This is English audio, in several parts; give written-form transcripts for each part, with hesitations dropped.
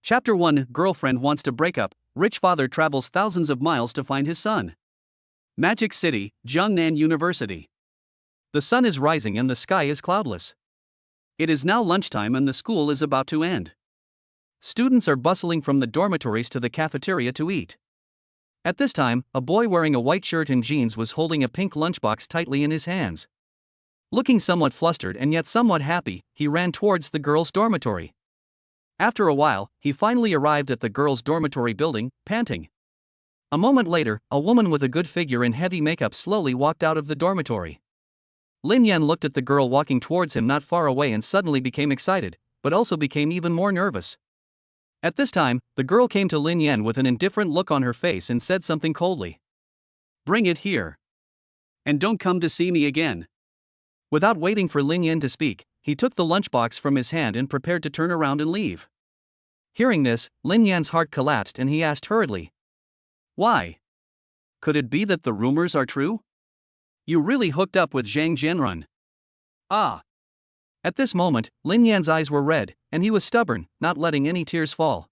Chapter 1 Girlfriend wants to break up, rich father travels thousands of miles to find his son. Magic City, Jiangnan University. The sun is rising and the sky is cloudless. It is now lunchtime and the school is about to end. Students are bustling from the dormitories to the cafeteria to eat. At this time, a boy wearing a white shirt and jeans was holding a pink lunchbox tightly in his hands. Looking somewhat flustered and yet somewhat happy, he ran towards the girls' dormitory. After a while, he finally arrived at the girls' dormitory building, panting. A moment later, a woman with a good figure and heavy makeup slowly walked out of the dormitory. Lin Yan looked at the girl walking towards him not far away and suddenly became excited, but also became even more nervous. At this time, the girl came to Lin Yan with an indifferent look on her face and said something coldly. "Bring it here. And don't come to see me again." Without waiting for Lin Yan to speak, he took the lunchbox from his hand and prepared to turn around and leave. Hearing this, Lin Yan's heart collapsed and he asked hurriedly. "Why? Could it be that the rumors are true? You really hooked up with Zhang Jianrun?" "Ah." At this moment, Lin Yan's eyes were red, and he was stubborn, not letting any tears fall.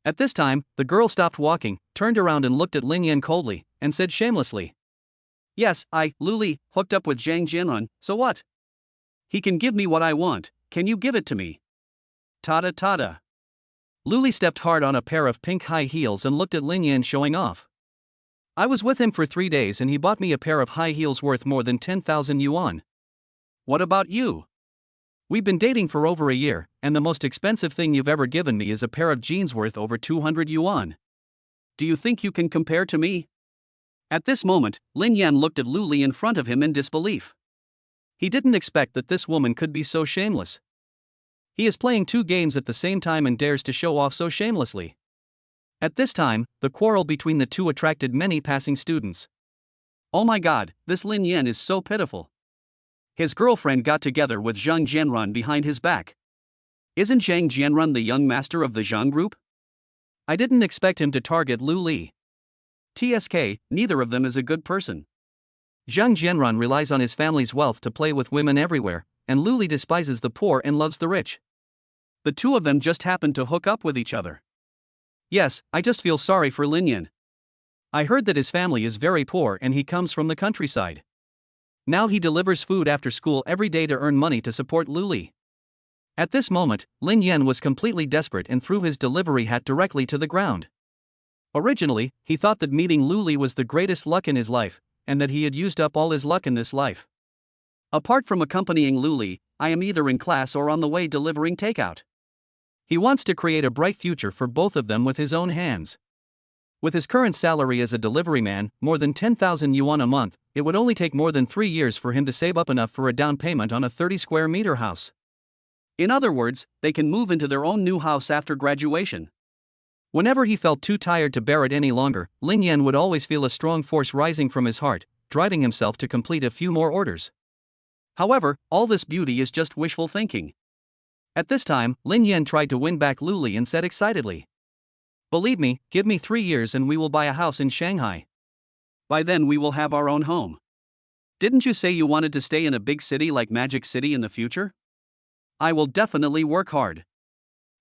At this time, the girl stopped walking, turned around and looked at Lin Yan coldly, and said shamelessly. "Yes, Luli, hooked up with Zhang Jianrun, so what? He can give me what I want, can you give it to me?" Tada tada. Luli stepped hard on a pair of pink high heels and looked at Lin Yan showing off. "I was with him for 3 days and he bought me a pair of high heels worth more than 10,000 yuan. What about you? We've been dating for over a year, and the most expensive thing you've ever given me is a pair of jeans worth over 200 yuan. Do you think you can compare to me?" At this moment, Lin Yan looked at Luli in front of him in disbelief. He didn't expect that this woman could be so shameless. He is playing 2 games at the same time and dares to show off so shamelessly. At this time, the quarrel between the two attracted many passing students. "Oh my god, this Lin Yan is so pitiful. His girlfriend got together with Zhang Jianrun behind his back. Isn't Zhang Jianrun the young master of the Zhang group? I didn't expect him to target Lu Li. TSK, neither of them is a good person. Zhang Jianrun relies on his family's wealth to play with women everywhere, and Lu Li despises the poor and loves the rich. The two of them just happened to hook up with each other. Yes, I just feel sorry for Lin Yan. I heard that his family is very poor and he comes from the countryside. Now he delivers food after school every day to earn money to support Lu Li." At this moment, Lin Yan was completely desperate and threw his delivery hat directly to the ground. Originally, he thought that meeting Lu Li was the greatest luck in his life, and that he had used up all his luck in this life. Apart from accompanying Lu Li, I am either in class or on the way delivering takeout. He wants to create a bright future for both of them with his own hands. With his current salary as a delivery man, more than 10,000 yuan a month, it would only take more than 3 years for him to save up enough for a down payment on a 30 square meter house. In other words, they can move into their own new house after graduation. Whenever he felt too tired to bear it any longer, Lin Yan would always feel a strong force rising from his heart, driving himself to complete a few more orders. However, all this beauty is just wishful thinking. At this time, Lin Yan tried to win back Lu Li and said excitedly. "Believe me, give me 3 years and we will buy a house in Shanghai. By then we will have our own home. Didn't you say you wanted to stay in a big city like Magic City in the future? I will definitely work hard."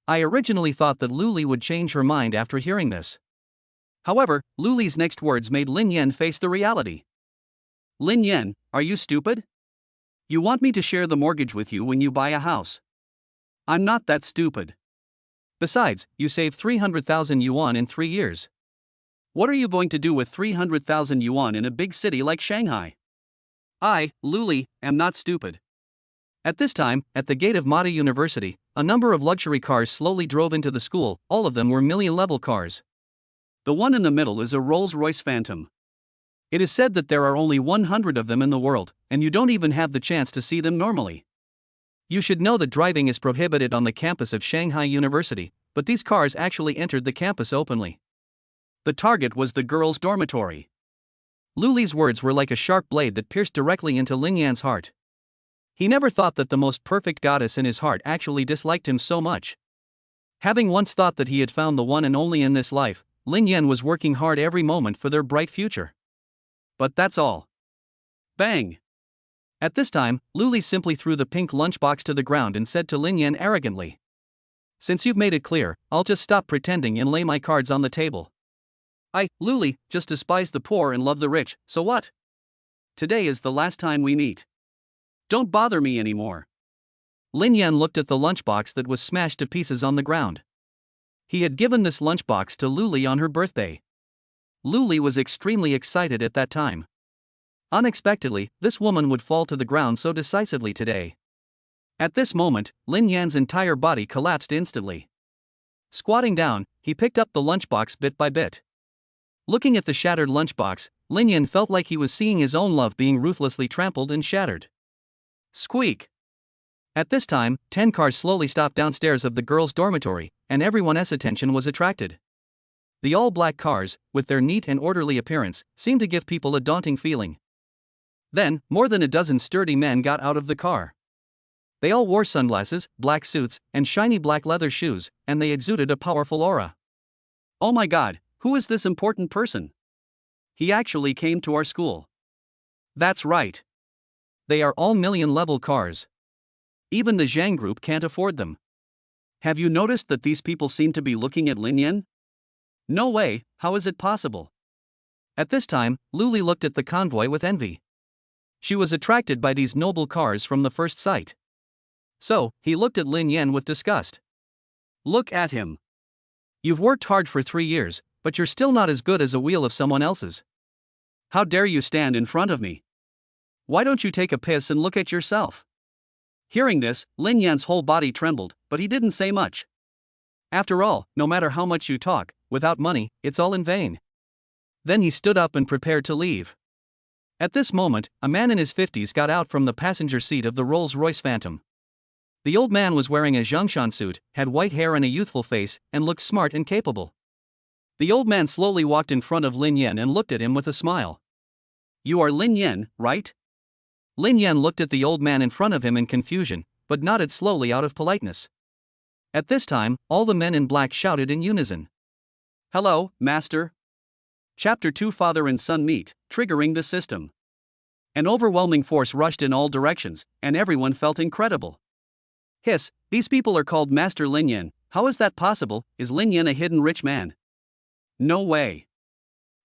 I originally thought that Lu Li would change her mind after hearing this. However, Lu Li's next words made Lin Yan face the reality. "Lin Yan, are you stupid? You want me to share the mortgage with you when you buy a house? I'm not that stupid. Besides, you save 300,000 yuan in 3 years. What are you going to do with 300,000 yuan in a big city like Shanghai? I, Lu Li, am not stupid." At this time, at the gate of Mata University, a number of luxury cars slowly drove into the school. All of them were million-level cars. The one in the middle is a Rolls-Royce Phantom. It is said that there are only 100 of them in the world, and you don't even have the chance to see them normally. You should know that driving is prohibited on the campus of Shanghai University, but these cars actually entered the campus openly. The target was the girls' dormitory. Lu Li's words were like a sharp blade that pierced directly into Lin Yan's heart. He never thought that the most perfect goddess in his heart actually disliked him so much. Having once thought that he had found the one and only in this life, Lin Yan was working hard every moment for their bright future. But that's all. Bang! At this time, Lu Li simply threw the pink lunchbox to the ground and said to Lin Yan arrogantly. Since you've made it clear, I'll just stop pretending and lay my cards on the table. I, Luli, just despise the poor and love the rich, so what? Today is the last time we meet. Don't bother me anymore. Lin Yan looked at the lunchbox that was smashed to pieces on the ground. He had given this lunchbox to Luli on her birthday. Luli was extremely excited at that time. Unexpectedly, this woman would fall to the ground so decisively today. At this moment, Lin Yan's entire body collapsed instantly. Squatting down, he picked up the lunchbox bit by bit. Looking at the shattered lunchbox, Lin Yan felt like he was seeing his own love being ruthlessly trampled and shattered. Squeak! At this time, 10 cars slowly stopped downstairs of the girls' dormitory, and everyone's attention was attracted. The all-black cars, with their neat and orderly appearance, seemed to give people a daunting feeling. Then, more than a dozen sturdy men got out of the car. They all wore sunglasses, black suits, and shiny black leather shoes, and they exuded a powerful aura. Oh my God, who is this important person? He actually came to our school. That's right. They are all million-level cars. Even the Zhang group can't afford them. Have you noticed that these people seem to be looking at Lin Yan? No way, how is it possible? At this time, Luli looked at the convoy with envy. She was attracted by these noble cars from the first sight. So, he looked at Lin Yan with disgust. Look at him. You've worked hard for 3 years, but you're still not as good as a wheel of someone else's. How dare you stand in front of me? Why don't you take a piss and look at yourself? Hearing this, Lin Yan's whole body trembled, but he didn't say much. After all, no matter how much you talk, without money, it's all in vain. Then he stood up and prepared to leave. At this moment, a man in his 50s got out from the passenger seat of the Rolls-Royce Phantom. The old man was wearing a Zhongshan suit, had white hair and a youthful face, and looked smart and capable. The old man slowly walked in front of Lin Yan and looked at him with a smile. You are Lin Yan, right? Lin Yan looked at the old man in front of him in confusion, but nodded slowly out of politeness. At this time, all the men in black shouted in unison. Hello, Master. Chapter 2 Father and Son Meet, Triggering the System. An overwhelming force rushed in all directions, and everyone felt incredible. Hiss, these people are called Master Lin Yan. How is that possible? Is Lin Yan a hidden rich man? No way.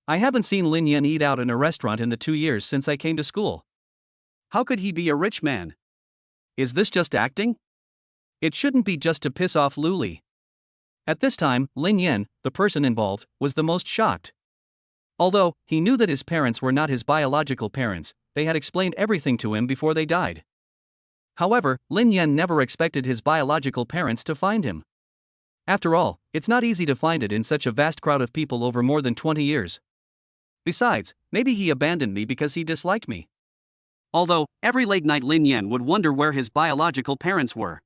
I haven't seen Lin Yan eat out in a restaurant in the 2 years since I came to school. How could he be a rich man? Is this just acting? It shouldn't be just to piss off Luli. At this time, Lin Yan, the person involved, was the most shocked. Although he knew that his parents were not his biological parents, they had explained everything to him before they died. However, Lin Yan never expected his biological parents to find him. After all, it's not easy to find it in such a vast crowd of people over more than 20 years. Besides, maybe he abandoned me because he disliked me. Although, every late night Lin Yan would wonder where his biological parents were.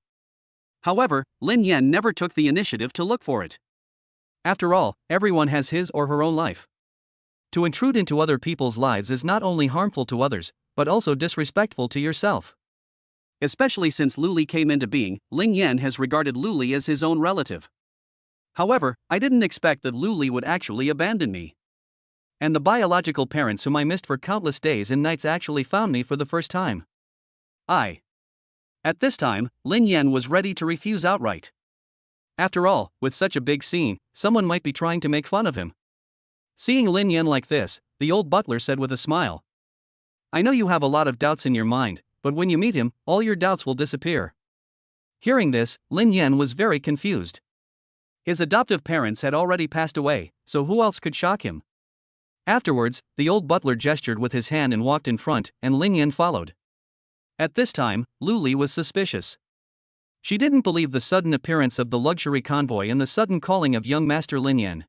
However, Lin Yan never took the initiative to look for it. After all, everyone has his or her own life. To intrude into other people's lives is not only harmful to others, but also disrespectful to yourself. Especially since Luli came into being, Lin Yan has regarded Luli as his own relative. However, I didn't expect that Luli would actually abandon me. And the biological parents whom I missed for countless days and nights actually found me for the first time. At this time, Lin Yan was ready to refuse outright. After all, with such a big scene, someone might be trying to make fun of him. Seeing Lin Yan like this, the old butler said with a smile. I know you have a lot of doubts in your mind, but when you meet him, all your doubts will disappear. Hearing this, Lin Yan was very confused. His adoptive parents had already passed away, so who else could shock him? Afterwards, the old butler gestured with his hand and walked in front, and Lin Yan followed. At this time, Luli was suspicious. She didn't believe the sudden appearance of the luxury convoy and the sudden calling of young Master Lin Yan.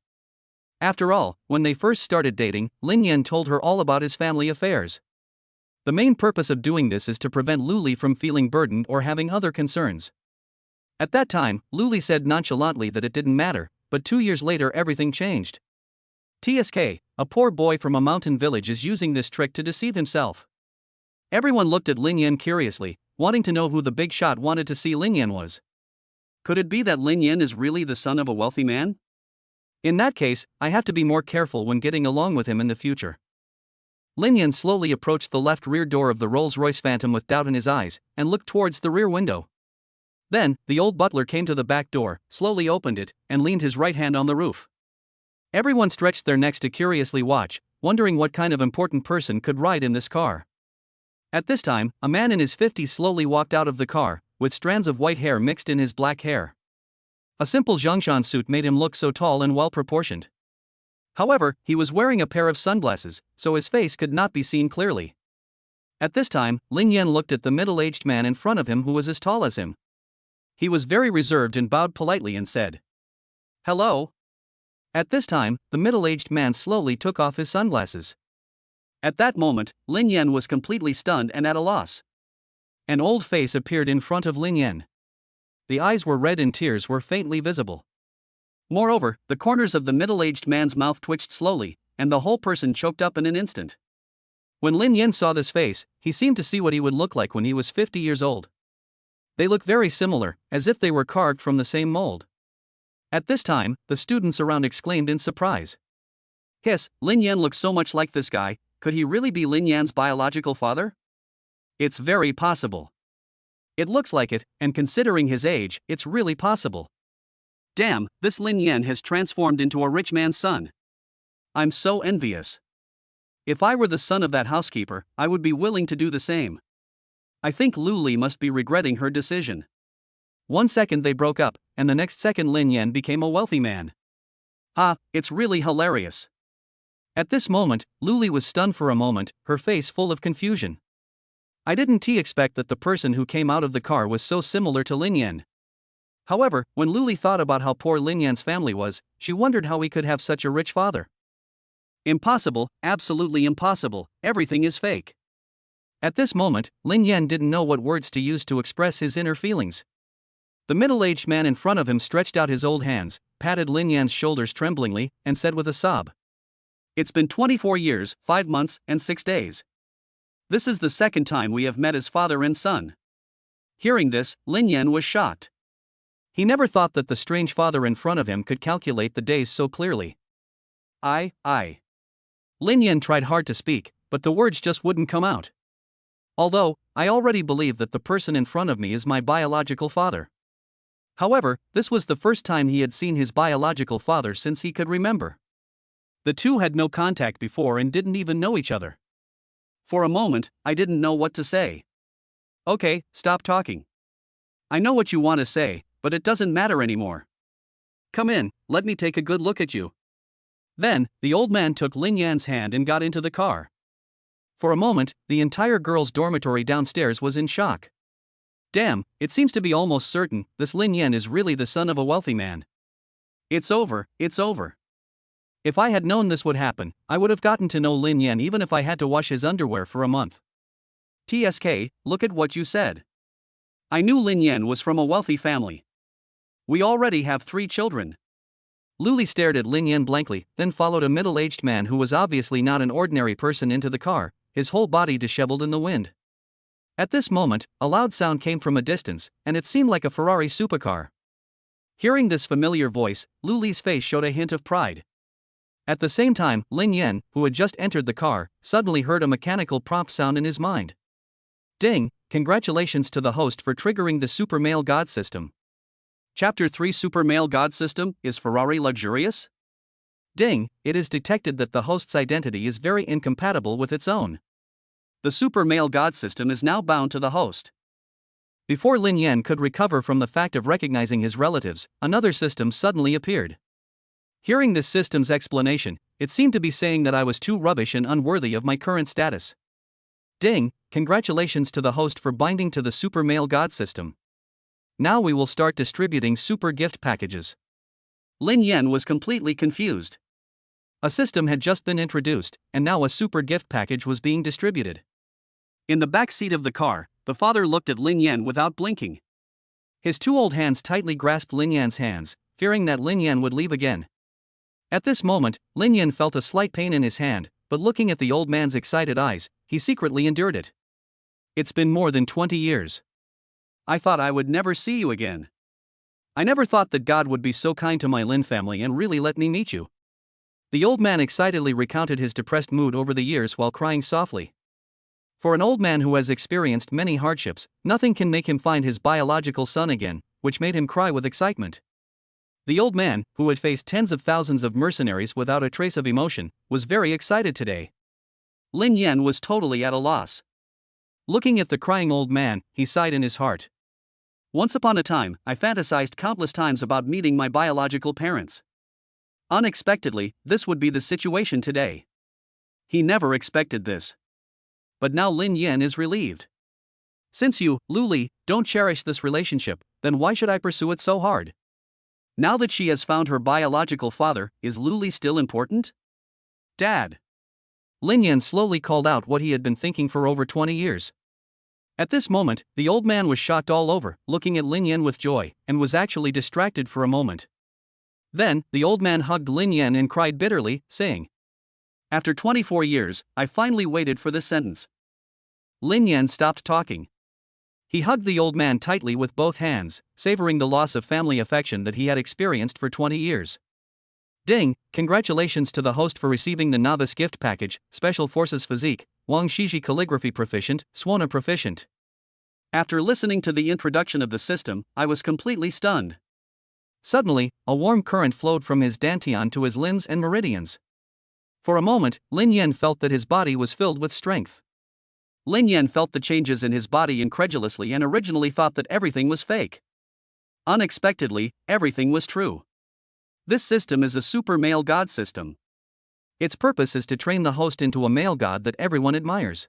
After all, when they first started dating, Lin Yan told her all about his family affairs. The main purpose of doing this is to prevent Luli from feeling burdened or having other concerns. At that time, Luli said nonchalantly that it didn't matter, but 2 years later everything changed. TSK, a poor boy from a mountain village is using this trick to deceive himself. Everyone looked at Lin Yan curiously, wanting to know who the big shot wanted to see Lin Yan was. Could it be that Lin Yan is really the son of a wealthy man? In that case, I have to be more careful when getting along with him in the future. Lin Yan slowly approached the left rear door of the Rolls-Royce Phantom with doubt in his eyes, and looked towards the rear window. Then, the old butler came to the back door, slowly opened it, and leaned his right hand on the roof. Everyone stretched their necks to curiously watch, wondering what kind of important person could ride in this car. At this time, a man in his 50s slowly walked out of the car, with strands of white hair mixed in his black hair. A simple Zhongshan suit made him look so tall and well-proportioned. However, he was wearing a pair of sunglasses, so his face could not be seen clearly. At this time, Lin Yan looked at the middle-aged man in front of him who was as tall as him. He was very reserved and bowed politely and said, "Hello." At this time, the middle-aged man slowly took off his sunglasses. At that moment, Lin Yan was completely stunned and at a loss. An old face appeared in front of Lin Yan. The eyes were red and tears were faintly visible. Moreover, the corners of the middle-aged man's mouth twitched slowly, and the whole person choked up in an instant. When Lin Yan saw this face, he seemed to see what he would look like when he was 50 years old. They looked very similar, as if they were carved from the same mold. At this time, the students around exclaimed in surprise. "Hiss, Lin Yan looks so much like this guy, could he really be Lin Yan's biological father? It's very possible. It looks like it, and considering his age, it's really possible. Damn, this Lin Yan has transformed into a rich man's son. I'm so envious. If I were the son of that housekeeper, I would be willing to do the same. I think Lu Li must be regretting her decision." 1 second they broke up, and the next second Lin Yan became a wealthy man. Ah, it's really hilarious. At this moment, Lu Li was stunned for a moment, her face full of confusion. I didn't expect that the person who came out of the car was so similar to Lin Yan. However, when Lu Li thought about how poor Lin Yan's family was, she wondered how he could have such a rich father. Impossible, absolutely impossible, everything is fake. At this moment, Lin Yan didn't know what words to use to express his inner feelings. The middle-aged man in front of him stretched out his old hands, patted Lin Yan's shoulders tremblingly, and said with a sob, "It's been 24 years, 5 months, and 6 days. This is the second time we have met as father and son." Hearing this, Lin Yan was shocked. He never thought that the strange father in front of him could calculate the days so clearly. I. Lin Yan tried hard to speak, but the words just wouldn't come out. Although, I already believe that the person in front of me is my biological father. However, this was the first time he had seen his biological father since he could remember. The two had no contact before and didn't even know each other. For a moment, I didn't know what to say. "Okay, stop talking. I know what you want to say, but it doesn't matter anymore. Come in, let me take a good look at you." Then, the old man took Lin Yan's hand and got into the car. For a moment, the entire girls' dormitory downstairs was in shock. Damn, it seems to be almost certain this Lin Yan is really the son of a wealthy man. It's over. If I had known this would happen, I would have gotten to know Lin Yan even if I had to wash his underwear for a month. TSK, look at what you said. I knew Lin Yan was from a wealthy family. We already have 3 children. Lu Li stared at Lin Yan blankly, then followed a middle-aged man who was obviously not an ordinary person into the car, his whole body disheveled in the wind. At this moment, a loud sound came from a distance, and it seemed like a Ferrari supercar. Hearing this familiar voice, Lu Li's face showed a hint of pride. At the same time, Lin Yan, who had just entered the car, suddenly heard a mechanical prompt sound in his mind. Ding, congratulations to the host for triggering the Super Male God System. Chapter 3 Super Male God System, is Ferrari luxurious? Ding, it is detected that the host's identity is very incompatible with its own. The Super Male God System is now bound to the host. Before Lin Yan could recover from the fact of recognizing his relatives, another system suddenly appeared. Hearing this system's explanation, it seemed to be saying that I was too rubbish and unworthy of my current status. Ding, congratulations to the host for binding to the Super Male God System. Now we will start distributing super gift packages. Lin Yan was completely confused. A system had just been introduced, and now a super gift package was being distributed. In the back seat of the car, the father looked at Lin Yan without blinking. His 2 old hands tightly grasped Lin Yan's hands, fearing that Lin Yan would leave again. At this moment, Lin Yan felt a slight pain in his hand, but looking at the old man's excited eyes, he secretly endured it. It's been more than 20 years. I thought I would never see you again. I never thought that God would be so kind to my Lin family and really let me meet you. The old man excitedly recounted his depressed mood over the years while crying softly. For an old man who has experienced many hardships, nothing can make him find his biological son again, which made him cry with excitement. The old man, who had faced tens of thousands of mercenaries without a trace of emotion, was very excited today. Lin Yan was totally at a loss. Looking at the crying old man, he sighed in his heart. Once upon a time, I fantasized countless times about meeting my biological parents. Unexpectedly, this would be the situation today. He never expected this. But now Lin Yan is relieved. Since you, Lu Li, don't cherish this relationship, then why should I pursue it so hard? Now that she has found her biological father, is Lu Li still important? Dad. Lin Yan slowly called out what he had been thinking for over 20 years. At this moment, the old man was shocked all over, looking at Lin Yan with joy, and was actually distracted for a moment. Then, the old man hugged Lin Yan and cried bitterly, saying, "After 24 years, I finally waited for this sentence." Lin Yan stopped talking. He hugged the old man tightly with both hands, savoring the loss of family affection that he had experienced for 20 years. Ding, congratulations to the host for receiving the novice gift package, Special Forces Physique, Wang Shiji Calligraphy Proficient, Swana Proficient. After listening to the introduction of the system, I was completely stunned. Suddenly, a warm current flowed from his dantian to his limbs and meridians. For a moment, Lin Yan felt that his body was filled with strength. Lin Yan felt the changes in his body incredulously and originally thought that everything was fake. Unexpectedly, everything was true. This system is a super male god system. Its purpose is to train the host into a male god that everyone admires.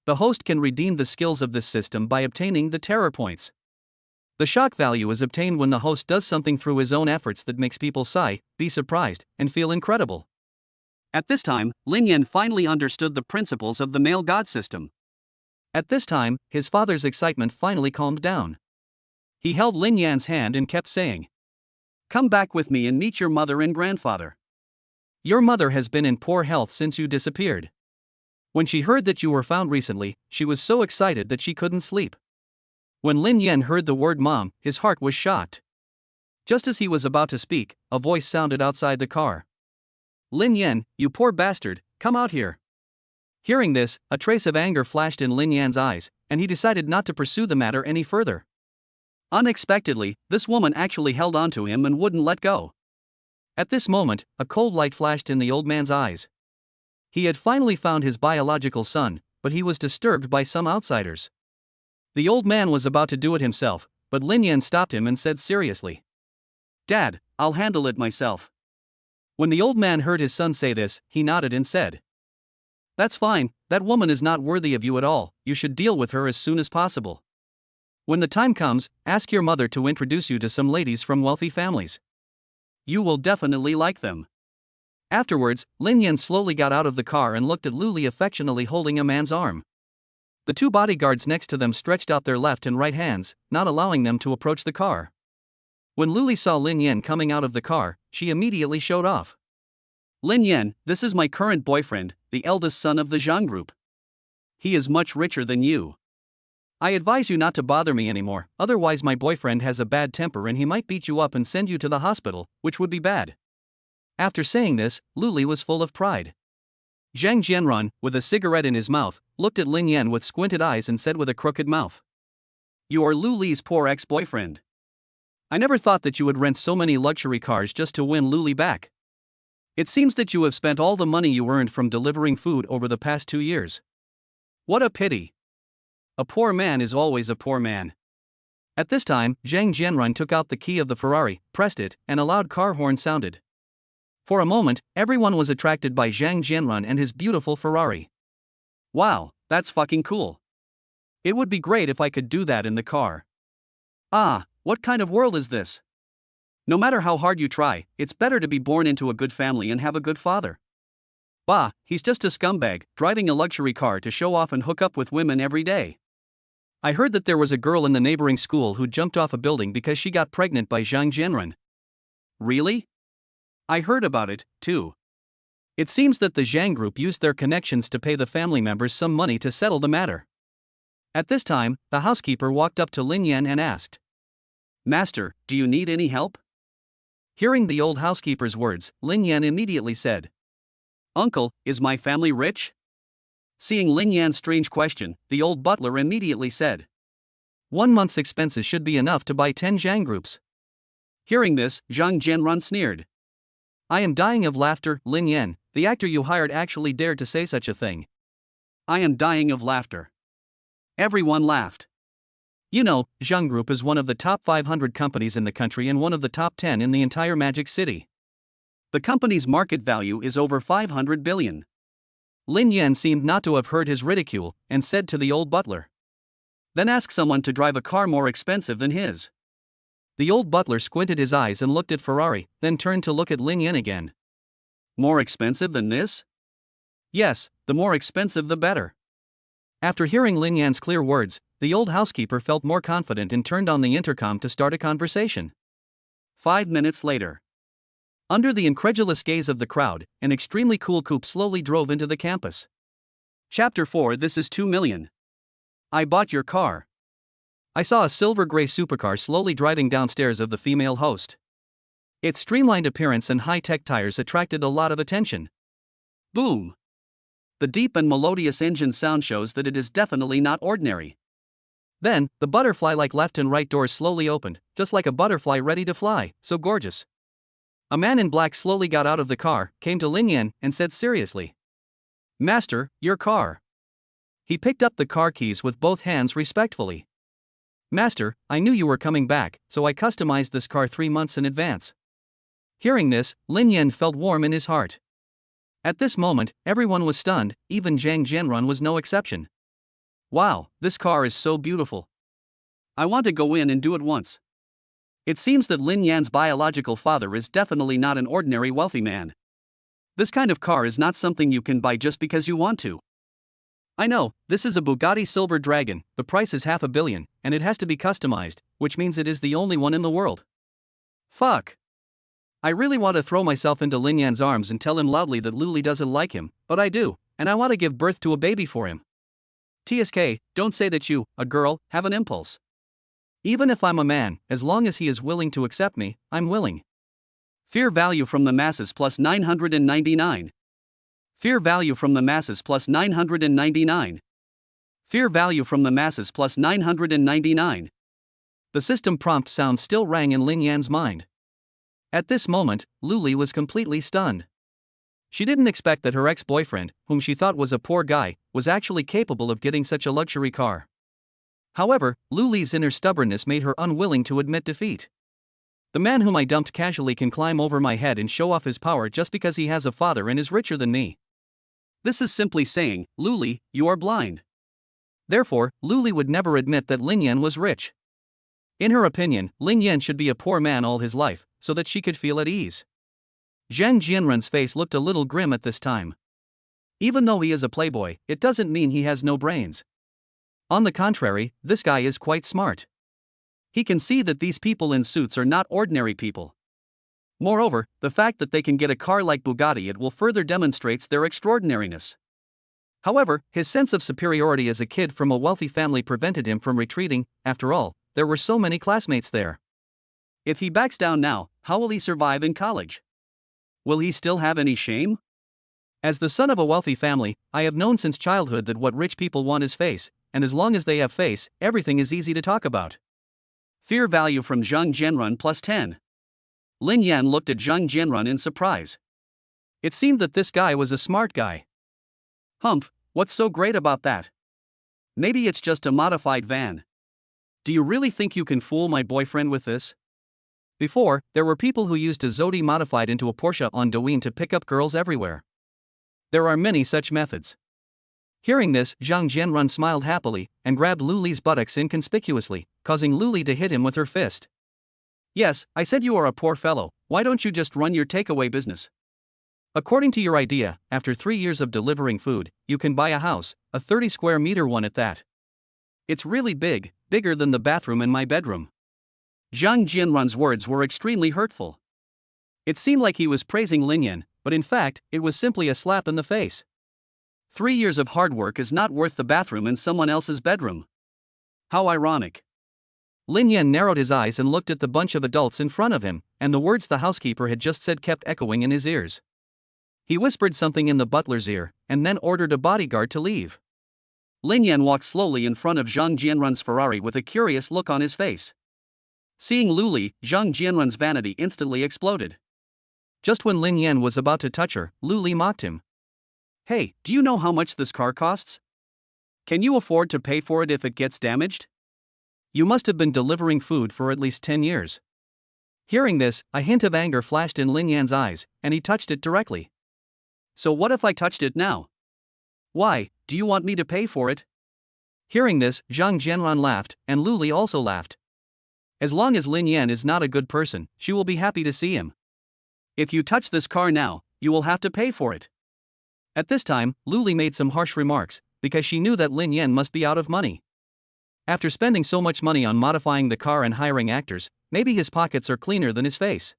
The host can redeem the skills of this system by obtaining the terror points. The shock value is obtained when the host does something through his own efforts that makes people sigh, be surprised, and feel incredible. At this time, Lin Yan finally understood the principles of the male god system. At this time, his father's excitement finally calmed down. He held Lin Yan's hand and kept saying, "Come back with me and meet your mother and grandfather. Your mother has been in poor health since you disappeared. When she heard that you were found recently, she was so excited that she couldn't sleep." When Lin Yan heard the word mom, his heart was shocked. Just as he was about to speak, a voice sounded outside the car. "Lin Yan, you poor bastard, come out here." Hearing this, a trace of anger flashed in Lin Yan's eyes, and he decided not to pursue the matter any further. Unexpectedly, this woman actually held on to him and wouldn't let go. At this moment, a cold light flashed in the old man's eyes. He had finally found his biological son, but he was disturbed by some outsiders. The old man was about to do it himself, but Lin Yan stopped him and said seriously, "Dad, I'll handle it myself." When the old man heard his son say this, he nodded and said, "That's fine, that woman is not worthy of you at all, you should deal with her as soon as possible. When the time comes, ask your mother to introduce you to some ladies from wealthy families. You will definitely like them." Afterwards, Lin Yan slowly got out of the car and looked at Lu Li affectionately holding a man's arm. The two bodyguards next to them stretched out their left and right hands, not allowing them to approach the car. When Lu Li saw Lin Yan coming out of the car, she immediately showed off. "Lin Yan, this is my current boyfriend, the eldest son of the Zhang group. He is much richer than you. I advise you not to bother me anymore, otherwise my boyfriend has a bad temper and he might beat you up and send you to the hospital, which would be bad." After saying this, Lu Li was full of pride. Zhang Jianrun, with a cigarette in his mouth, looked at Lin Yan with squinted eyes and said with a crooked mouth, "You are Lu Li's poor ex-boyfriend. I never thought that you would rent so many luxury cars just to win Lu Li back. It seems that you have spent all the money you earned from delivering food over the past 2 years. What a pity. A poor man is always a poor man." At this time, Zhang Jianrun took out the key of the Ferrari, pressed it, and a loud car horn sounded. For a moment, everyone was attracted by Zhang Jianrun and his beautiful Ferrari. "Wow, that's fucking cool. It would be great if I could do that in the car. Ah, what kind of world is this? No matter how hard you try, it's better to be born into a good family and have a good father. Bah, he's just a scumbag, driving a luxury car to show off and hook up with women every day. I heard that there was a girl in the neighboring school who jumped off a building because she got pregnant by Zhang Jianrun." "Really? I heard about it, too. It seems that the Zhang group used their connections to pay the family members some money to settle the matter." At this time, the housekeeper walked up to Lin Yan and asked, "Master, do you need any help?" Hearing the old housekeeper's words, Lin Yan immediately said, "Uncle, is my family rich?" Seeing Lin Yan's strange question, the old butler immediately said, "1 month's expenses should be enough to buy 10 Zhang groups." Hearing this, Zhang Jianrun sneered. "I am dying of laughter, Lin Yan, the actor you hired actually dared to say such a thing." "I am dying of laughter." Everyone laughed. You know, Zhang Group is one of the top 500 companies in the country and one of the top 10 in the entire Magic City. The company's market value is over 500 billion. Lin Yan seemed not to have heard his ridicule and said to the old butler, "Then ask someone to drive a car more expensive than his." The old butler squinted his eyes and looked at Ferrari, then turned to look at Lin Yan again. "More expensive than this?" "Yes, the more expensive the better." After hearing Lin Yan's clear words, the old housekeeper felt more confident and turned on the intercom to start a conversation. 5 minutes later. Under the incredulous gaze of the crowd, an extremely cool coupe slowly drove into the campus. Chapter 4. This is 2 million. I bought your car. I saw a silver-gray supercar slowly driving downstairs of the female host. Its streamlined appearance and high-tech tires attracted a lot of attention. Boom! The deep and melodious engine sound shows that it is definitely not ordinary. Then, the butterfly-like left and right doors slowly opened, just like a butterfly ready to fly, so gorgeous. A man in black slowly got out of the car, came to Lin Yan, and said seriously, "Master, your car." He picked up the car keys with both hands respectfully. "Master, I knew you were coming back, so I customized this car 3 months in advance." Hearing this, Lin Yan felt warm in his heart. At this moment, everyone was stunned, even Zhang Jianrun was no exception. "Wow, this car is so beautiful. I want to go in and do it once." It seems that Lin Yan's biological father is definitely not an ordinary wealthy man. This kind of car is not something you can buy just because you want to. I know, this is a Bugatti Silver Dragon, the price is $500 million, and it has to be customized, which means it is the only one in the world. Fuck. I really want to throw myself into Lin Yan's arms and tell him loudly that Luli doesn't like him, but I do, and I want to give birth to a baby for him. TSK, don't say that you, a girl, have an impulse. Even if I'm a man, as long as he is willing to accept me, I'm willing. Fear value from the masses plus 999. Fear value from the masses plus 999. Fear value from the masses plus 999. The system prompt sound still rang in Lin Yan's mind. At this moment, Luli was completely stunned. She didn't expect that her ex-boyfriend, whom she thought was a poor guy, was actually capable of getting such a luxury car. However, Luli's inner stubbornness made her unwilling to admit defeat. "The man whom I dumped casually can climb over my head and show off his power just because he has a father and is richer than me." This is simply saying, "Luli, you are blind." Therefore, Luli would never admit that Lin Yan was rich. In her opinion, Lin Yan should be a poor man all his life, so that she could feel at ease. Zhang Jianrun's face looked a little grim at this time. Even though he is a playboy, it doesn't mean he has no brains. On the contrary, this guy is quite smart. He can see that these people in suits are not ordinary people. Moreover, the fact that they can get a car like Bugatti, it will further demonstrates their extraordinariness. However, his sense of superiority as a kid from a wealthy family prevented him from retreating. After all, there were so many classmates there. If he backs down now, how will he survive in college? Will he still have any shame? As the son of a wealthy family, I have known since childhood that what rich people want is face, and as long as they have face, everything is easy to talk about. Fear value from Zhang Jianrun plus 10. Lin Yan looked at Zhang Jianrun in surprise. It seemed that this guy was a smart guy. Humph, what's so great about that? Maybe it's just a modified van. Do you really think you can fool my boyfriend with this? Before, there were people who used a Zodi modified into a Porsche on Douyin to pick up girls everywhere. There are many such methods. Hearing this, Zhang Jianrun smiled happily and grabbed Luli's buttocks inconspicuously, causing Luli to hit him with her fist. "Yes, I said you are a poor fellow, why don't you just run your takeaway business? According to your idea, after 3 years of delivering food, you can buy a house, a 30 square meter one at that. It's really big, bigger than the bathroom in my bedroom." Zhang Jianrun's words were extremely hurtful. It seemed like he was praising Lin Yan, but in fact, it was simply a slap in the face. 3 years of hard work is not worth the bathroom in someone else's bedroom. How ironic. Lin Yan narrowed his eyes and looked at the bunch of adults in front of him, and the words the housekeeper had just said kept echoing in his ears. He whispered something in the butler's ear, and then ordered a bodyguard to leave. Lin Yan walked slowly in front of Zhang Jianrun's Ferrari with a curious look on his face. Seeing Lu Li, Zhang Jianrun's vanity instantly exploded. Just when Lin Yan was about to touch her, Lu Li mocked him. "Hey, do you know how much this car costs? Can you afford to pay for it if it gets damaged? You must have been delivering food for at least 10 years. Hearing this, a hint of anger flashed in Lin Yan's eyes, and he touched it directly. "So what if I touched it now? Why, do you want me to pay for it?" Hearing this, Zhang Jianran laughed, and Lu Li also laughed. As long as Lin Yan is not a good person, she will be happy to see him. "If you touch this car now, you will have to pay for it." At this time, Lu Li made some harsh remarks, because she knew that Lin Yan must be out of money. After spending so much money on modifying the car and hiring actors, maybe his pockets are cleaner than his face.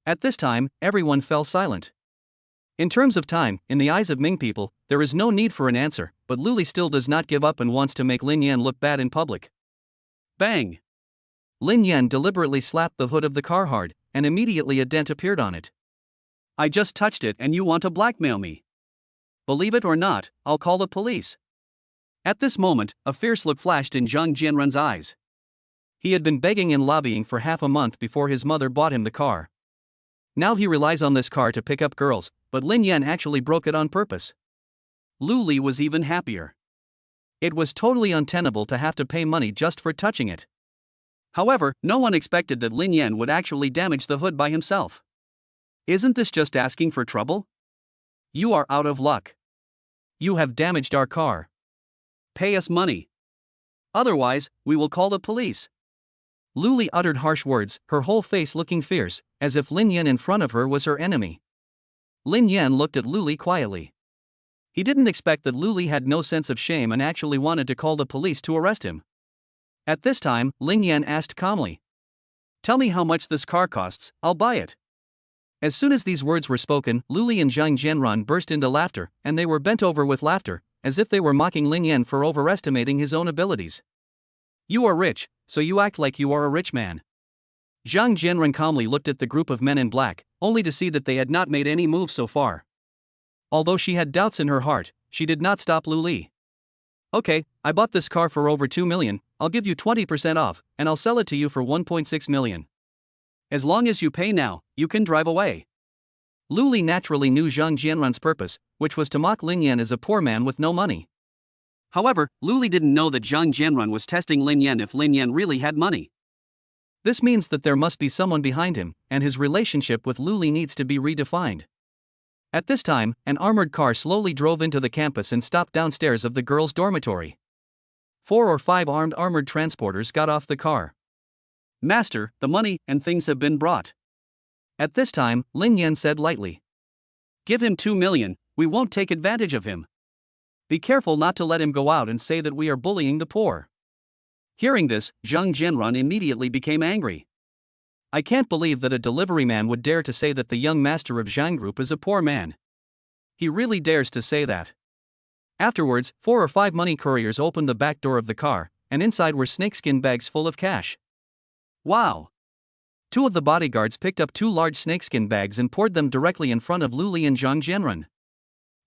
At this time, everyone fell silent. In terms of time, in the eyes of Ming people, there is no need for an answer, but Lu Li still does not give up and wants to make Lin Yan look bad in public. Bang! Lin Yan deliberately slapped the hood of the car hard, and immediately a dent appeared on it. "I just touched it and you want to blackmail me? Believe it or not, I'll call the police." At this moment, a fierce look flashed in Zhang Jianrun's eyes. He had been begging and lobbying for half a month before his mother bought him the car. Now he relies on this car to pick up girls, but Lin Yan actually broke it on purpose. Lu Li was even happier. It was totally untenable to have to pay money just for touching it. However, no one expected that Lin Yan would actually damage the hood by himself. "Isn't this just asking for trouble? You are out of luck. You have damaged our car. Pay us money. Otherwise, we will call the police." Lu Li uttered harsh words, her whole face looking fierce, as if Lin Yan in front of her was her enemy. Lin Yan looked at Lu Li quietly. He didn't expect that Lu Li had no sense of shame and actually wanted to call the police to arrest him. At this time, Lin Yan asked calmly, "Tell me how much this car costs, I'll buy it." As soon as these words were spoken, Lu Li and Zhang Jianran burst into laughter, and they were bent over with laughter, as if they were mocking Lin Yan for overestimating his own abilities. "You are rich, so you act like you are a rich man." Zhang Jianran calmly looked at the group of men in black, only to see that they had not made any move so far. Although she had doubts in her heart, she did not stop Lu Li. "Okay, I bought this car for over 2 million, I'll give you 20% off, and I'll sell it to you for 1.6 million. As long as you pay now, you can drive away." Lu Li naturally knew Zhang Jianran's purpose, which was to mock Lin Yan as a poor man with no money. However, Lu Li didn't know that Zhang Jianran was testing Lin Yan if Lin Yan really had money. This means that there must be someone behind him, and his relationship with Lu Li needs to be redefined. At this time, an armored car slowly drove into the campus and stopped downstairs of the girls' dormitory. 4 or 5 armored transporters got off the car. "Master, the money and things have been brought." At this time, Lin Yan said lightly, "Give him 2 million, we won't take advantage of him. Be careful not to let him go out and say that we are bullying the poor." Hearing this, Zhang Jianran immediately became angry. "I can't believe that a delivery man would dare to say that the young master of Zhang Group is a poor man. He really dares to say that." Afterwards, 4 or 5 money couriers opened the back door of the car, and inside were snakeskin bags full of cash. Wow! 2 of the bodyguards picked up 2 large snakeskin bags and poured them directly in front of Lu Li and Zhang Jianran.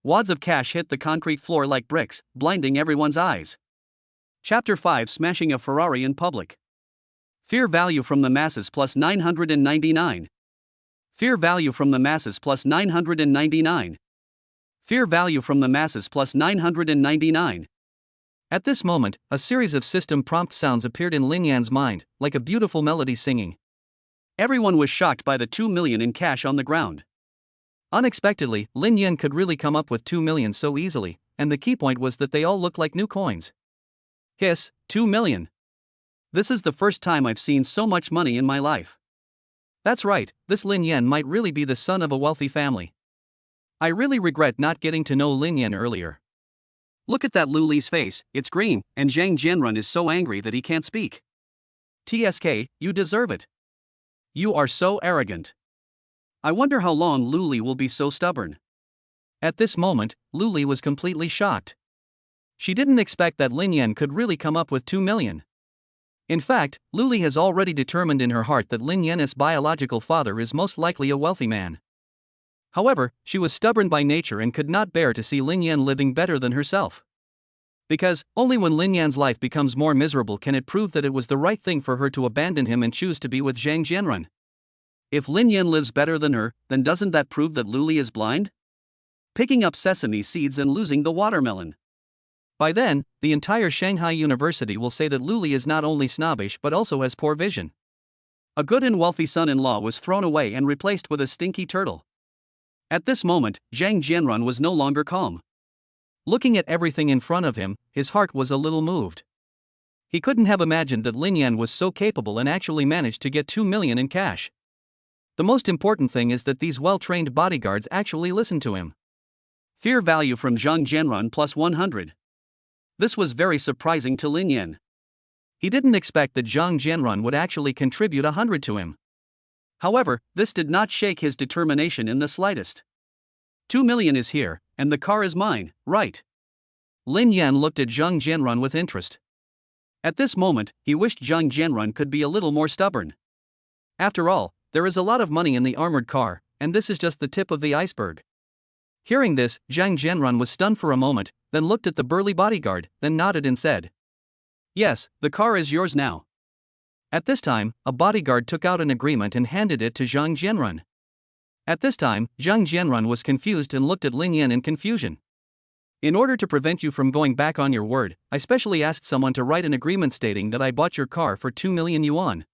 Wads of cash hit the concrete floor like bricks, blinding everyone's eyes. Chapter 5: Smashing a Ferrari in Public. Fear value from the masses plus 999. Fear value from the masses plus 999. Fear value from the masses plus 999. At this moment, a series of system prompt sounds appeared in Lin Yan's mind, like a beautiful melody singing. Everyone was shocked by the 2 million in cash on the ground. Unexpectedly, Lin Yan could really come up with 2 million so easily, and the key point was that they all looked like new coins. Hiss, 2 million. This is the first time I've seen so much money in my life. That's right, this Lin Yan might really be the son of a wealthy family. I really regret not getting to know Lin Yan earlier. Look at that Lu Li's face, it's green, and Zhang Jianrun is so angry that he can't speak. TSK, you deserve it. You are so arrogant. I wonder how long Lu Li will be so stubborn. At this moment, Lu Li was completely shocked. She didn't expect that Lin Yan could really come up with 2 million. In fact, Lu Li has already determined in her heart that Lin Yan's biological father is most likely a wealthy man. However, she was stubborn by nature and could not bear to see Lin Yan living better than herself. Because, only when Lin Yan's life becomes more miserable can it prove that it was the right thing for her to abandon him and choose to be with Zhang Jianrun. If Lin Yan lives better than her, then doesn't that prove that Luli is blind? Picking up sesame seeds and losing the watermelon. By then, the entire Shanghai University will say that Luli is not only snobbish but also has poor vision. A good and wealthy son-in-law was thrown away and replaced with a stinky turtle. At this moment, Zhang Jianrun was no longer calm. Looking at everything in front of him, his heart was a little moved. He couldn't have imagined that Lin Yan was so capable and actually managed to get 2 million in cash. The most important thing is that these well-trained bodyguards actually listened to him. Fear value from Zhang Jianrun plus 100. This was very surprising to Lin Yan. He didn't expect that Zhang Jianrun would actually contribute 100 to him. However, this did not shake his determination in the slightest. 2 million is here, and the car is mine, right? Lin Yan looked at Zhang Jianrun with interest. At this moment, he wished Zhang Jianrun could be a little more stubborn. After all, there is a lot of money in the armored car, and this is just the tip of the iceberg. Hearing this, Zhang Jianrun was stunned for a moment, then looked at the burly bodyguard, then nodded and said, "Yes, the car is yours now." At this time, a bodyguard took out an agreement and handed it to Zhang Jianrun. At this time, Zhang Jianrun was confused and looked at Lin Yan in confusion. "In order to prevent you from going back on your word, I specially asked someone to write an agreement stating that I bought your car for 2 million yuan.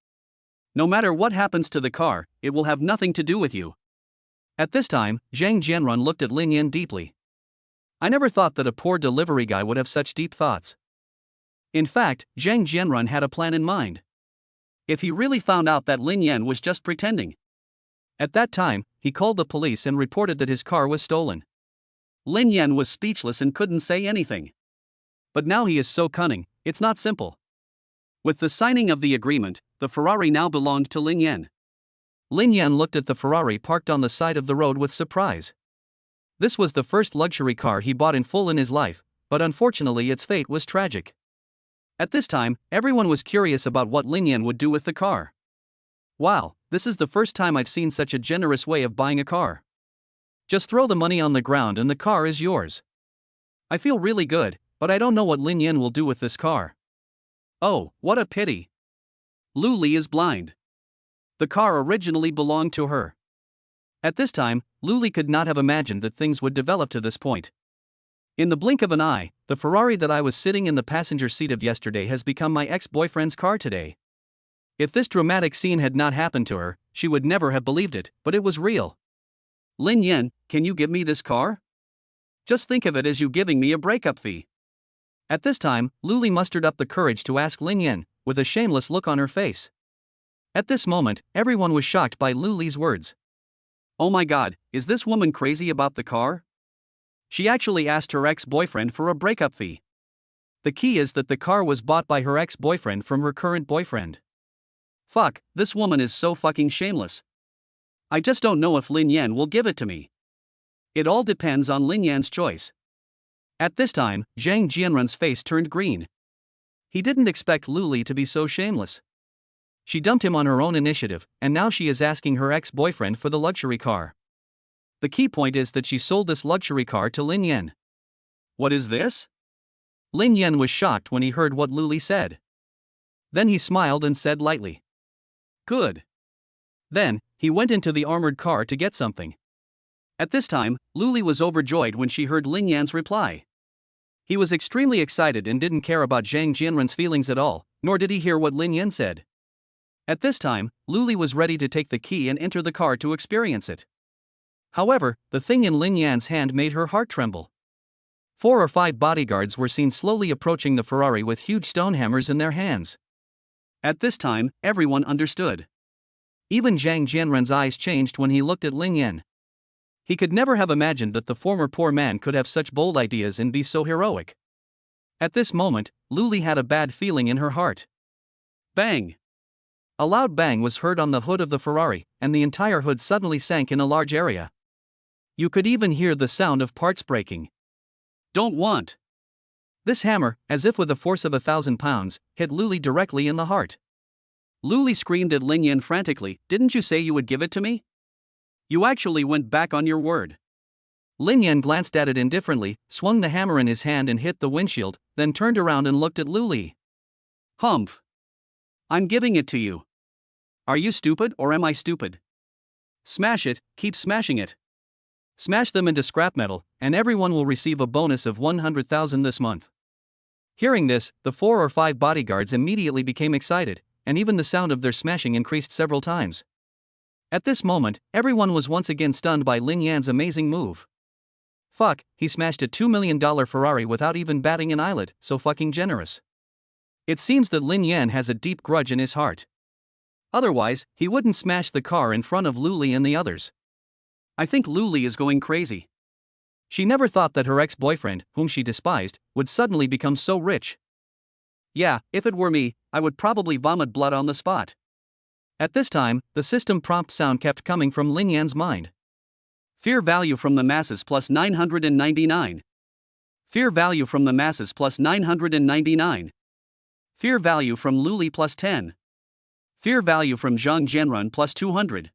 No matter what happens to the car, it will have nothing to do with you." At this time, Zhang Jianrun looked at Lin Yan deeply. I never thought that a poor delivery guy would have such deep thoughts. In fact, Zhang Jianrun had a plan in mind. If he really found out that Lin Yan was just pretending. At that time, he called the police and reported that his car was stolen. Lin Yan was speechless and couldn't say anything. But now he is so cunning, it's not simple. With the signing of the agreement, the Ferrari now belonged to Lin Yan. Lin Yan looked at the Ferrari parked on the side of the road with surprise. This was the first luxury car he bought in full in his life, but unfortunately its fate was tragic. At this time, everyone was curious about what Lin Yan would do with the car. Wow, this is the first time I've seen such a generous way of buying a car. Just throw the money on the ground and the car is yours. I feel really good, but I don't know what Lin Yan will do with this car. Oh, what a pity. Luli is blind. The car originally belonged to her. At this time, Luli could not have imagined that things would develop to this point. In the blink of an eye, the Ferrari that I was sitting in the passenger seat of yesterday has become my ex-boyfriend's car today. If this dramatic scene had not happened to her, she would never have believed it, but it was real. Lin Yan, can you give me this car? Just think of it as you giving me a breakup fee. At this time, Luli mustered up the courage to ask Lin Yan, with a shameless look on her face. At this moment, everyone was shocked by Luli's words. Oh my god, is this woman crazy about the car? She actually asked her ex-boyfriend for a breakup fee. The key is that the car was bought by her ex-boyfriend from her current boyfriend. Fuck, this woman is so fucking shameless. I just don't know if Lin Yan will give it to me. It all depends on Lin Yan's choice. At this time, Zhang Jianrun's face turned green. He didn't expect Luli to be so shameless. She dumped him on her own initiative, and now she is asking her ex-boyfriend for the luxury car. The key point is that she sold this luxury car to Lin Yan. What is this? Lin Yan was shocked when he heard what Luli said. Then he smiled and said lightly, "Good." Then, he went into the armored car to get something. At this time, Luli was overjoyed when she heard Lin Yan's reply. He was extremely excited and didn't care about Zhang Jianrun's feelings at all, nor did he hear what Lin Yan said. At this time, Luli was ready to take the key and enter the car to experience it. However, the thing in Lin Yan's hand made her heart tremble. 4 or 5 bodyguards were seen slowly approaching the Ferrari with huge stone hammers in their hands. At this time, everyone understood. Even Zhang Jianrun's eyes changed when he looked at Lin Yan. He could never have imagined that the former poor man could have such bold ideas and be so heroic. At this moment, Luli had a bad feeling in her heart. Bang! A loud bang was heard on the hood of the Ferrari, and the entire hood suddenly sank in a large area. You could even hear the sound of parts breaking. Don't want. This hammer, as if with the force of 1,000 pounds, hit Luli directly in the heart. Luli screamed at Lin Yan frantically, "Didn't you say you would give it to me?" You actually went back on your word. Lin Yan glanced at it indifferently, swung the hammer in his hand and hit the windshield, then turned around and looked at Lu Li. Humph. I'm giving it to you. Are you stupid or am I stupid? Smash it, keep smashing it. Smash them into scrap metal, and everyone will receive a bonus of 100,000 this month. Hearing this, the 4 or 5 bodyguards immediately became excited, and even the sound of their smashing increased several times. At this moment, everyone was once again stunned by Lin Yan's amazing move. Fuck, he smashed a $2 million Ferrari without even batting an eyelid, so fucking generous. It seems that Lin Yan has a deep grudge in his heart. Otherwise, he wouldn't smash the car in front of Lu Li and the others. I think Lu Li is going crazy. She never thought that her ex-boyfriend, whom she despised, would suddenly become so rich. Yeah, if it were me, I would probably vomit blood on the spot. At this time, the system prompt sound kept coming from Lin Yan's mind. Fear value from the masses plus 999. Fear value from the masses plus 999. Fear value from Lu Li plus 10. Fear value from Zhang Jianrun plus 200.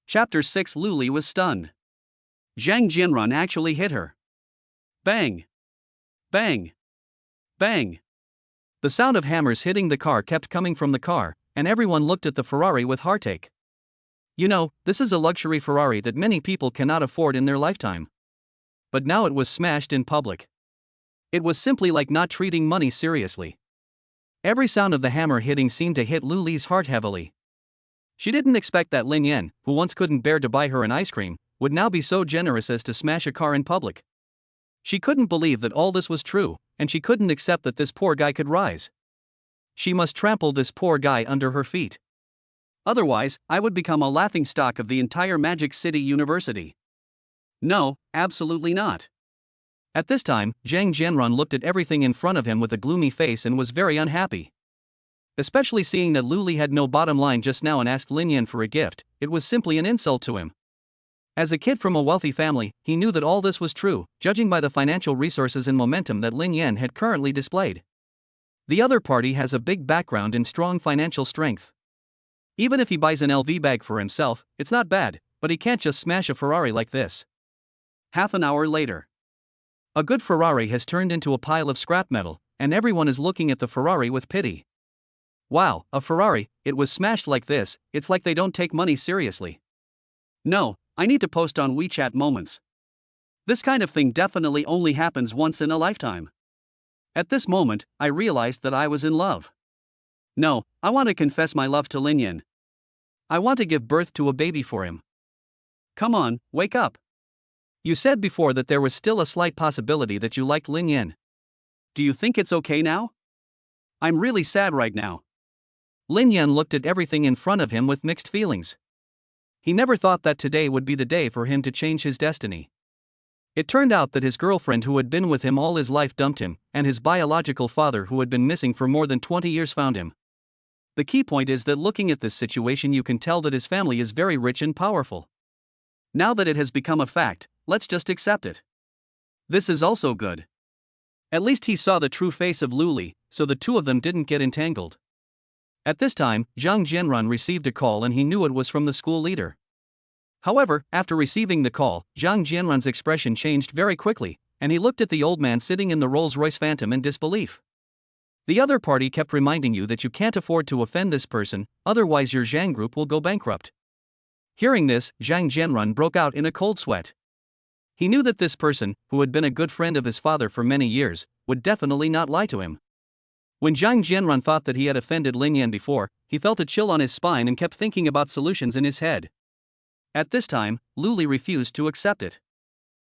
Chapter 6. Lu Li was stunned. Zhang Jianrun actually hit her. Bang! Bang! Bang! The sound of hammers hitting the car kept coming from the car, and everyone looked at the Ferrari with heartache. You know, this is a luxury Ferrari that many people cannot afford in their lifetime. But now it was smashed in public. It was simply like not treating money seriously. Every sound of the hammer hitting seemed to hit Lu Li's heart heavily. She didn't expect that Lin Yan, who once couldn't bear to buy her an ice cream, would now be so generous as to smash a car in public. She couldn't believe that all this was true, and she couldn't accept that this poor guy could rise. She must trample this poor guy under her feet. Otherwise, I would become a laughingstock of the entire Magic City University. No, absolutely not. At this time, Zhang Jianrun looked at everything in front of him with a gloomy face and was very unhappy. Especially seeing that Lu Li had no bottom line just now and asked Lin Yan for a gift, it was simply an insult to him. As a kid from a wealthy family, he knew that all this was true, judging by the financial resources and momentum that Lin Yan had currently displayed. The other party has a big background in strong financial strength. Even if he buys an LV bag for himself, it's not bad, but he can't just smash a Ferrari like this. Half an hour later. A good Ferrari has turned into a pile of scrap metal, and everyone is looking at the Ferrari with pity. Wow, a Ferrari, it was smashed like this, it's like they don't take money seriously. No, I need to post on WeChat moments. This kind of thing definitely only happens once in a lifetime. At this moment, I realized that I was in love. No, I want to confess my love to Lin Yan. I want to give birth to a baby for him. Come on, wake up. You said before that there was still a slight possibility that you liked Lin Yan. Do you think it's okay now? I'm really sad right now. Lin Yan looked at everything in front of him with mixed feelings. He never thought that today would be the day for him to change his destiny. It turned out that his girlfriend who had been with him all his life dumped him, and his biological father who had been missing for more than 20 years found him. The key point is that looking at this situation you can tell that his family is very rich and powerful. Now that it has become a fact, let's just accept it. This is also good. At least he saw the true face of Lu Li, so the two of them didn't get entangled. At this time, Zhang Jianrun received a call and he knew it was from the school leader. However, after receiving the call, Zhang Jianrun's expression changed very quickly, and he looked at the old man sitting in the Rolls-Royce Phantom in disbelief. The other party kept reminding you that you can't afford to offend this person, otherwise your Zhang group will go bankrupt. Hearing this, Zhang Jianrun broke out in a cold sweat. He knew that this person, who had been a good friend of his father for many years, would definitely not lie to him. When Zhang Jianrun thought that he had offended Lin Yan before, he felt a chill on his spine and kept thinking about solutions in his head. At this time, Lu Li refused to accept it.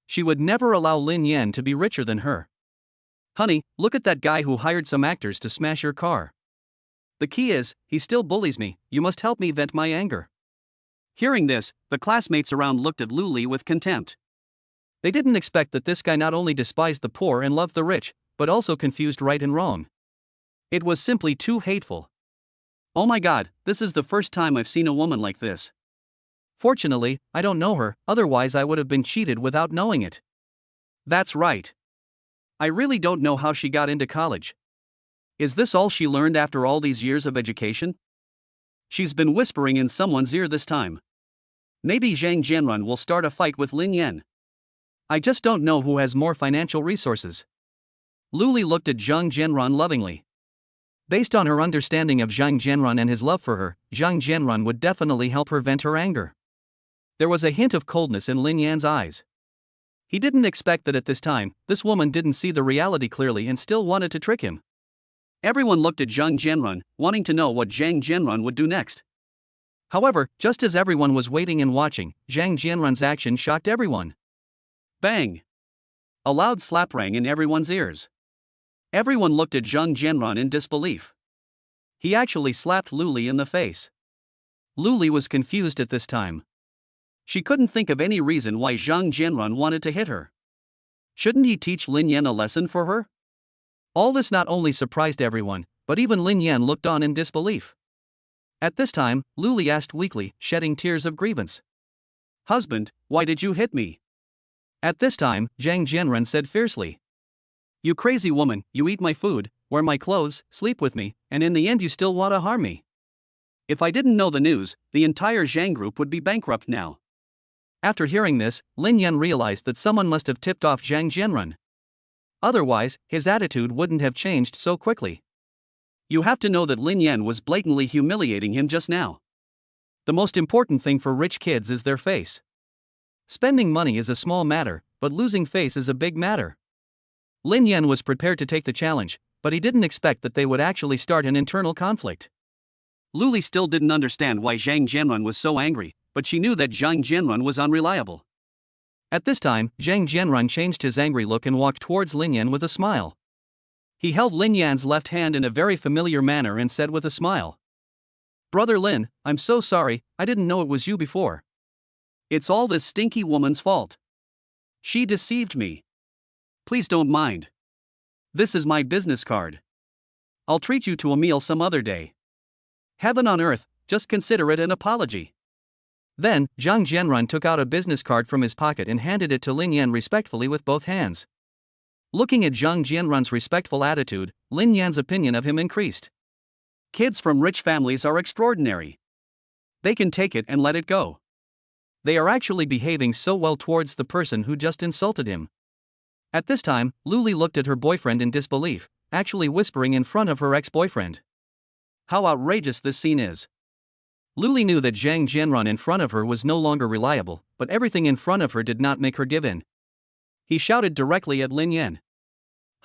She would never allow Lin Yan to be richer than her. Honey, look at that guy who hired some actors to smash your car. The key is, he still bullies me, you must help me vent my anger. Hearing this, the classmates around looked at Lu Li with contempt. They didn't expect that this guy not only despised the poor and loved the rich, but also confused right and wrong. It was simply too hateful. Oh my god, this is the first time I've seen a woman like this. Fortunately, I don't know her, otherwise I would have been cheated without knowing it. That's right. I really don't know how she got into college. Is this all she learned after all these years of education? She's been whispering in someone's ear this time. Maybe Zhang Jianrun will start a fight with Lin Yan. I just don't know who has more financial resources. Lu Li looked at Zhang Jianrun lovingly. Based on her understanding of Zhang Jianrun and his love for her, Zhang Jianrun would definitely help her vent her anger. There was a hint of coldness in Lin Yan's eyes. He didn't expect that at this time, this woman didn't see the reality clearly and still wanted to trick him. Everyone looked at Zhang Jianrun, wanting to know what Zhang Jianrun would do next. However, just as everyone was waiting and watching, Zhang Jianrun's action shocked everyone. Bang! A loud slap rang in everyone's ears. Everyone looked at Zhang Jianrun in disbelief. He actually slapped Lu Li in the face. Lu Li was confused at this time. She couldn't think of any reason why Zhang Jianrun wanted to hit her. Shouldn't he teach Lin Yan a lesson for her? All this not only surprised everyone, but even Lin Yan looked on in disbelief. At this time, Lu Li asked weakly, shedding tears of grievance. Husband, why did you hit me? At this time, Zhang Jianrun said fiercely. You crazy woman, you eat my food, wear my clothes, sleep with me, and in the end you still want to harm me. If I didn't know the news, the entire Zhang group would be bankrupt now. After hearing this, Lin Yan realized that someone must have tipped off Zhang Jianrun. Otherwise, his attitude wouldn't have changed so quickly. You have to know that Lin Yan was blatantly humiliating him just now. The most important thing for rich kids is their face. Spending money is a small matter, but losing face is a big matter. Lin Yan was prepared to take the challenge, but he didn't expect that they would actually start an internal conflict. Lu Li still didn't understand why Zhang Jianrun was so angry, but she knew that Zhang Jianrun was unreliable. At this time, Zhang Jianrun changed his angry look and walked towards Lin Yan with a smile. He held Lin Yan's left hand in a very familiar manner and said with a smile. Brother Lin, I'm so sorry, I didn't know it was you before. It's all this stinky woman's fault. She deceived me. Please don't mind. This is my business card. I'll treat you to a meal some other day. Heaven on earth, just consider it an apology. Then, Zhang Jianrun took out a business card from his pocket and handed it to Lin Yan respectfully with both hands. Looking at Zhang Jianrun's respectful attitude, Lin Yan's opinion of him increased. Kids from rich families are extraordinary. They can take it and let it go. They are actually behaving so well towards the person who just insulted him. At this time, Lu Li looked at her boyfriend in disbelief, actually whispering in front of her ex-boyfriend. How outrageous this scene is. Lu Li knew that Zhang Jianrun in front of her was no longer reliable, but everything in front of her did not make her give in. He shouted directly at Lin Yan.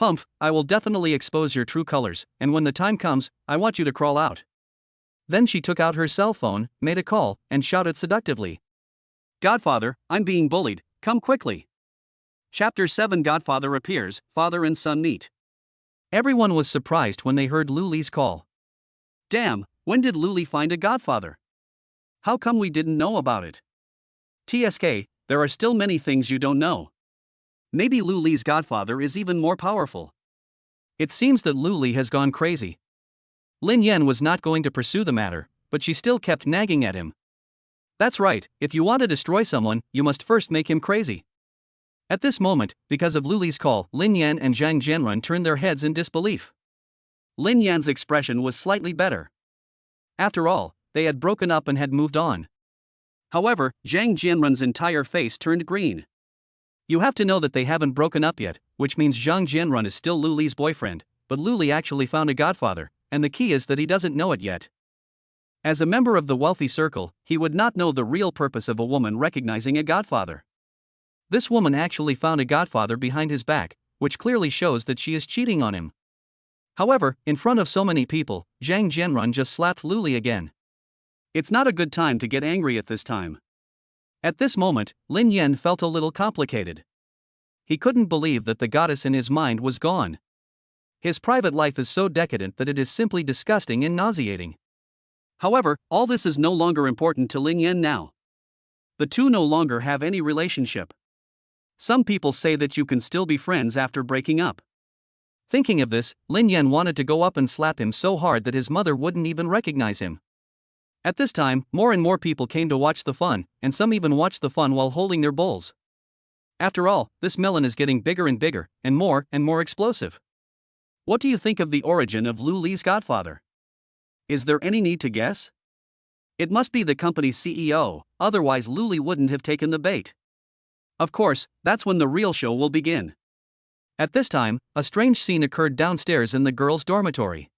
Humph, I will definitely expose your true colors, and when the time comes, I want you to crawl out. Then she took out her cell phone, made a call, and shouted seductively. Godfather, I'm being bullied, come quickly. Chapter 7 Godfather appears, father and son meet. Everyone was surprised when they heard Lu Li's call. Damn, when did Lu Li find a godfather? How come we didn't know about it? TSK, there are still many things you don't know. Maybe Lu Li's godfather is even more powerful. It seems that Lu Li has gone crazy. Lin Yan was not going to pursue the matter, but she still kept nagging at him. That's right, if you want to destroy someone, you must first make him crazy. At this moment, because of Lu Li's call, Lin Yan and Zhang Jianrun turned their heads in disbelief. Lin Yan's expression was slightly better. After all, they had broken up and had moved on. However, Zhang Jianrun's entire face turned green. You have to know that they haven't broken up yet, which means Zhang Jianrun is still Lu Li's boyfriend, but Lu Li actually found a godfather, and the key is that he doesn't know it yet. As a member of the wealthy circle, he would not know the real purpose of a woman recognizing a godfather. This woman actually found a godfather behind his back, which clearly shows that she is cheating on him. However, in front of so many people, Zhang Jianrun just slapped Lu Li again. It's not a good time to get angry at this time. At this moment, Lin Yan felt a little complicated. He couldn't believe that the goddess in his mind was gone. His private life is so decadent that it is simply disgusting and nauseating. However, all this is no longer important to Lin Yan now. The two no longer have any relationship. Some people say that you can still be friends after breaking up. Thinking of this, Lin Yan wanted to go up and slap him so hard that his mother wouldn't even recognize him. At this time, more and more people came to watch the fun, and some even watched the fun while holding their bowls. After all, this melon is getting bigger and bigger, and more explosive. What do you think of the origin of Lu Li's godfather? Is there any need to guess? It must be the company's CEO, otherwise Luli wouldn't have taken the bait. Of course, that's when the real show will begin. At this time, a strange scene occurred downstairs in the girls' dormitory.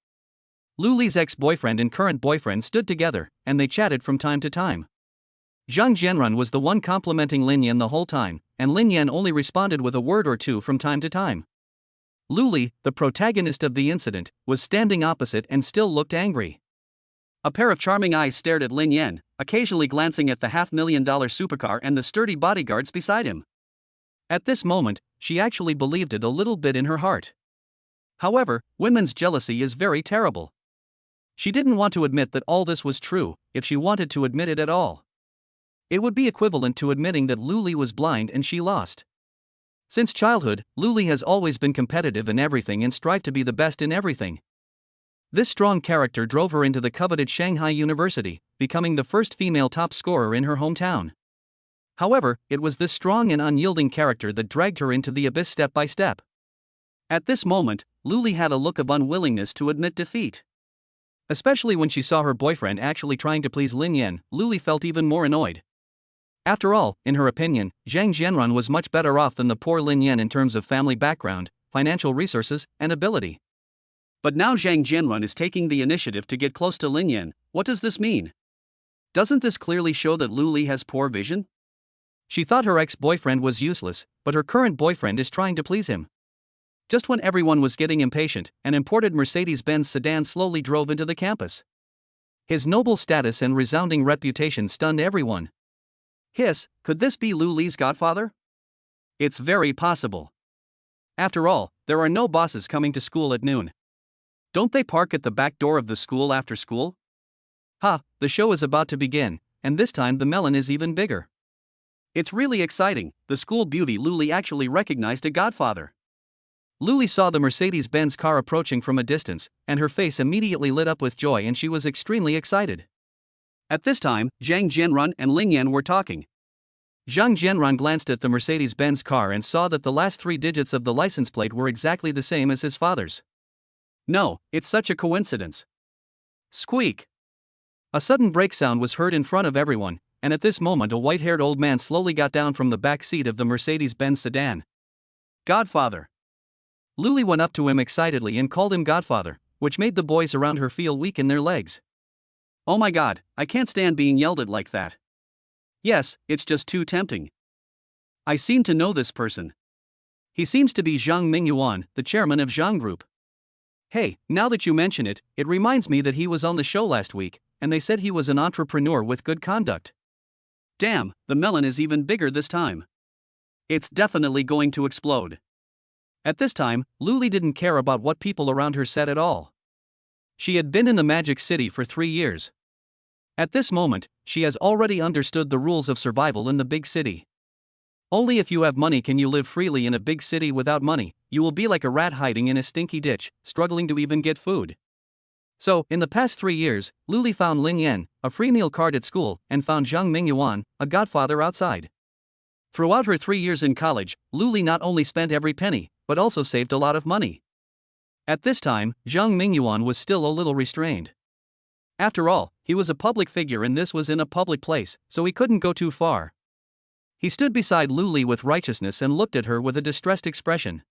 Luli's ex-boyfriend and current boyfriend stood together, and they chatted from time to time. Zhang Jianrun was the one complimenting Lin Yan the whole time, and Lin Yan only responded with a word or two from time to time. Luli, the protagonist of the incident, was standing opposite and still looked angry. A pair of charming eyes stared at Lin Yan, occasionally glancing at the $500,000 supercar and the sturdy bodyguards beside him. At this moment, she actually believed it a little bit in her heart. However, women's jealousy is very terrible. She didn't want to admit that all this was true, if she wanted to admit it at all. It would be equivalent to admitting that Luli was blind and she lost. Since childhood, Luli has always been competitive in everything and strived to be the best in everything. This strong character drove her into the coveted Shanghai University, becoming the first female top scorer in her hometown. However, it was this strong and unyielding character that dragged her into the abyss step by step. At this moment, Luli had a look of unwillingness to admit defeat. Especially when she saw her boyfriend actually trying to please Lin Yan, Luli felt even more annoyed. After all, in her opinion, Zhang Jianrun was much better off than the poor Lin Yan in terms of family background, financial resources, and ability. But now Zhang Jianrun is taking the initiative to get close to Lin Yan. What does this mean? Doesn't this clearly show that Luli has poor vision? She thought her ex-boyfriend was useless, but her current boyfriend is trying to please him. Just when everyone was getting impatient, an imported Mercedes-Benz sedan slowly drove into the campus. His noble status and resounding reputation stunned everyone. Hiss, could this be Luli's godfather? It's very possible. After all, there are no bosses coming to school at noon. Don't they park at the back door of the school after school? Ha, the show is about to begin, and this time the melon is even bigger. It's really exciting, the school beauty Luli actually recognized a godfather. Luli saw the Mercedes-Benz car approaching from a distance, and her face immediately lit up with joy and she was extremely excited. At this time, Zhang Jianrun and Lin Yan were talking. Zhang Jianrun glanced at the Mercedes-Benz car and saw that the last 3 digits of the license plate were exactly the same as his father's. No, it's such a coincidence. Squeak! A sudden brake sound was heard in front of everyone, and at this moment a white-haired old man slowly got down from the back seat of the Mercedes-Benz sedan. Godfather! Luli went up to him excitedly and called him Godfather, which made the boys around her feel weak in their legs. Oh my god, I can't stand being yelled at like that. Yes, it's just too tempting. I seem to know this person. He seems to be Zhang Mingyuan, the chairman of Zhang Group. Hey, now that you mention it, it reminds me that he was on the show last week, and they said he was an entrepreneur with good conduct. Damn, the melon is even bigger this time. It's definitely going to explode. At this time, Luli didn't care about what people around her said at all. She had been in the Magic City for 3 years. At this moment, she has already understood the rules of survival in the big city. Only if you have money can you live freely in a big city. Without money, you will be like a rat hiding in a stinky ditch, struggling to even get food. So, in the past 3 years, Luli found Lin Yan, a free meal card at school, and found Zhang Mingyuan, a godfather outside. Throughout her 3 years in college, Luli not only spent every penny, but also saved a lot of money. At this time, Zhang Mingyuan was still a little restrained. After all, he was a public figure and this was in a public place, so he couldn't go too far. He stood beside Luli with righteousness and looked at her with a distressed expression.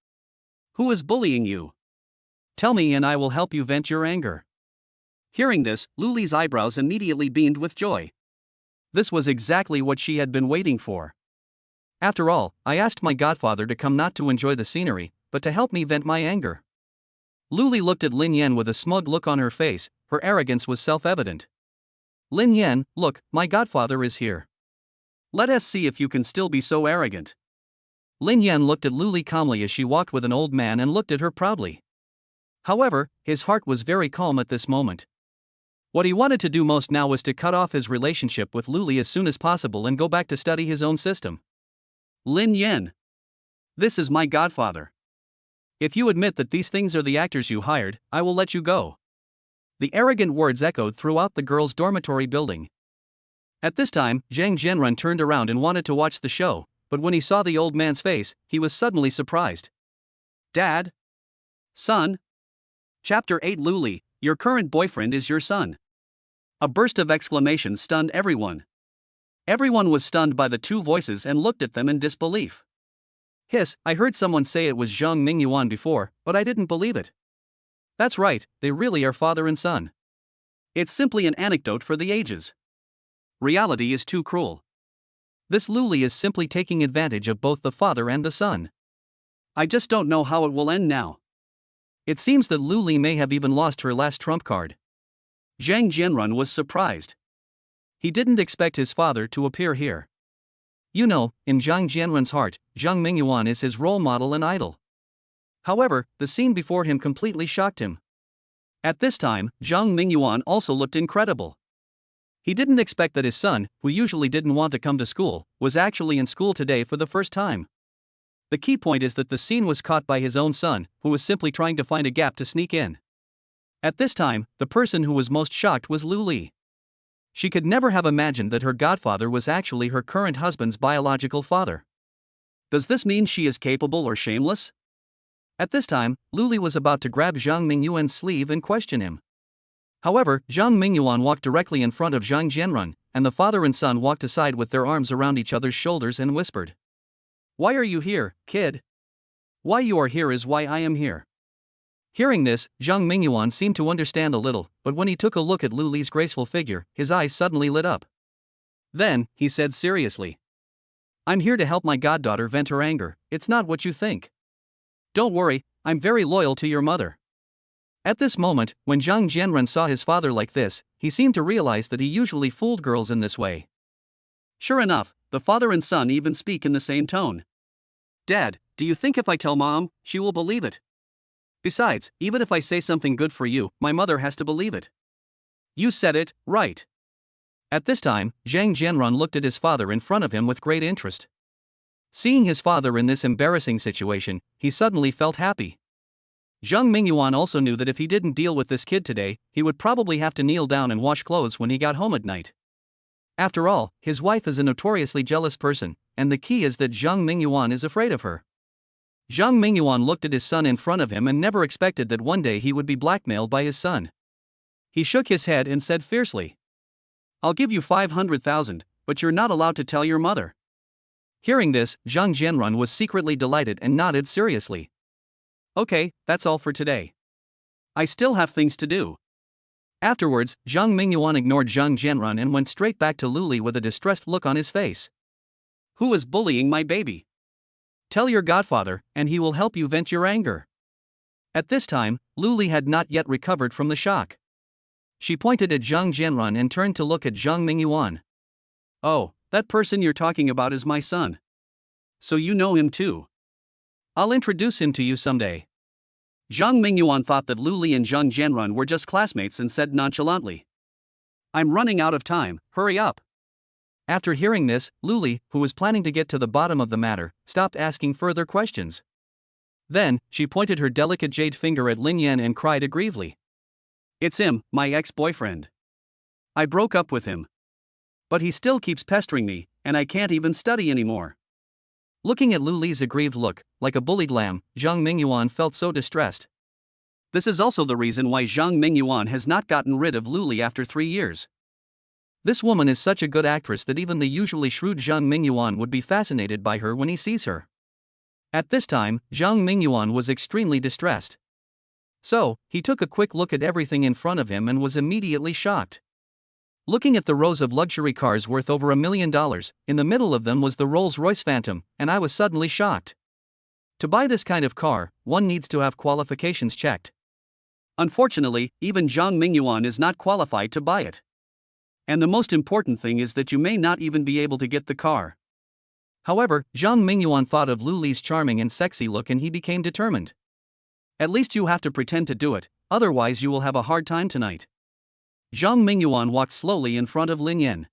Who is bullying you? Tell me and I will help you vent your anger. Hearing this, Luli's eyebrows immediately beamed with joy. This was exactly what she had been waiting for. After all, I asked my godfather to come not to enjoy the scenery, but to help me vent my anger. Luli looked at Lin Yan with a smug look on her face, her arrogance was self-evident. Lin Yan, look, my godfather is here. Let us see if you can still be so arrogant. Lin Yan looked at Luli calmly as she walked with an old man and looked at her proudly. However, his heart was very calm at this moment. What he wanted to do most now was to cut off his relationship with Luli as soon as possible and go back to study his own system. Lin Yan. This is my godfather. If you admit that these things are the actors you hired, I will let you go. The arrogant words echoed throughout the girls' dormitory building. At this time, Zhang Jianrun turned around and wanted to watch the show, but when he saw the old man's face, he was suddenly surprised. Dad? Son? Chapter 8 Luli, your current boyfriend is your son. A burst of exclamations stunned everyone. Everyone was stunned by the two voices and looked at them in disbelief. Hiss, I heard someone say it was Zhang Mingyuan before, but I didn't believe it. That's right, they really are father and son. It's simply an anecdote for the ages. Reality is too cruel. This Luli is simply taking advantage of both the father and the son. I just don't know how it will end now. It seems that Luli may have even lost her last trump card. Zhang Jianrun was surprised. He didn't expect his father to appear here. You know, in Zhang Jianrun's heart, Zhang Mingyuan is his role model and idol. However, the scene before him completely shocked him. At this time, Zhang Mingyuan also looked incredible. He didn't expect that his son, who usually didn't want to come to school, was actually in school today for the first time. The key point is that the scene was caught by his own son, who was simply trying to find a gap to sneak in. At this time, the person who was most shocked was Luli. She could never have imagined that her godfather was actually her current husband's biological father. Does this mean she is capable or shameless? At this time, Luli was about to grab Zhang Mingyuan's sleeve and question him. However, Zhang Mingyuan walked directly in front of Zhang Jianrun, and the father and son walked aside with their arms around each other's shoulders and whispered. Why are you here, kid? Why you are here is why I am here. Hearing this, Zhang Mingyuan seemed to understand a little, but when he took a look at Luli's graceful figure, his eyes suddenly lit up. Then, he said seriously. I'm here to help my goddaughter vent her anger, it's not what you think. Don't worry, I'm very loyal to your mother. At this moment, when Zhang Jianrun saw his father like this, he seemed to realize that he usually fooled girls in this way. Sure enough, the father and son even speak in the same tone. Dad, do you think if I tell Mom, she will believe it? Besides, even if I say something good for you, my mother has to believe it. You said it, right. At this time, Zhang Jianrun looked at his father in front of him with great interest. Seeing his father in this embarrassing situation, he suddenly felt happy. Zhang Mingyuan also knew that if he didn't deal with this kid today, he would probably have to kneel down and wash clothes when he got home at night. After all, his wife is a notoriously jealous person, and the key is that Zhang Mingyuan is afraid of her. Zhang Mingyuan looked at his son in front of him and never expected that one day he would be blackmailed by his son. He shook his head and said fiercely, I'll give you 500,000, but you're not allowed to tell your mother. Hearing this, Zhang Jianrun was secretly delighted and nodded seriously. Okay, that's all for today. I still have things to do. Afterwards, Zhang Mingyuan ignored Zhang Jianrun and went straight back to Luli with a distressed look on his face. Who is bullying my baby? Tell your godfather, and he will help you vent your anger. At this time, Luli had not yet recovered from the shock. She pointed at Zhang Jianrun and turned to look at Zhang Mingyuan. Oh, that person you're talking about is my son. So you know him too. I'll introduce him to you someday. Zhang Mingyuan thought that Luli and Zhang Jianrun were just classmates and said nonchalantly. I'm running out of time, hurry up. After hearing this, Luli, who was planning to get to the bottom of the matter, stopped asking further questions. Then, she pointed her delicate jade finger at Lin Yan and cried aggrievedly. It's him, my ex-boyfriend. I broke up with him. But he still keeps pestering me, and I can't even study anymore. Looking at Luli's aggrieved look, like a bullied lamb, Zhang Mingyuan felt so distressed. This is also the reason why Zhang Mingyuan has not gotten rid of Luli after 3 years. This woman is such a good actress that even the usually shrewd Zhang Mingyuan would be fascinated by her when he sees her. At this time, Zhang Mingyuan was extremely distressed. So, he took a quick look at everything in front of him and was immediately shocked. Looking at the rows of luxury cars worth over $1 million, in the middle of them was the Rolls-Royce Phantom, and I was suddenly shocked. To buy this kind of car, one needs to have qualifications checked. Unfortunately, even Zhang Mingyuan is not qualified to buy it. And the most important thing is that you may not even be able to get the car. However, Zhang Mingyuan thought of Luli's charming and sexy look and he became determined. At least you have to pretend to do it, otherwise you will have a hard time tonight. Zhang Mingyuan walked slowly in front of Lin Yan.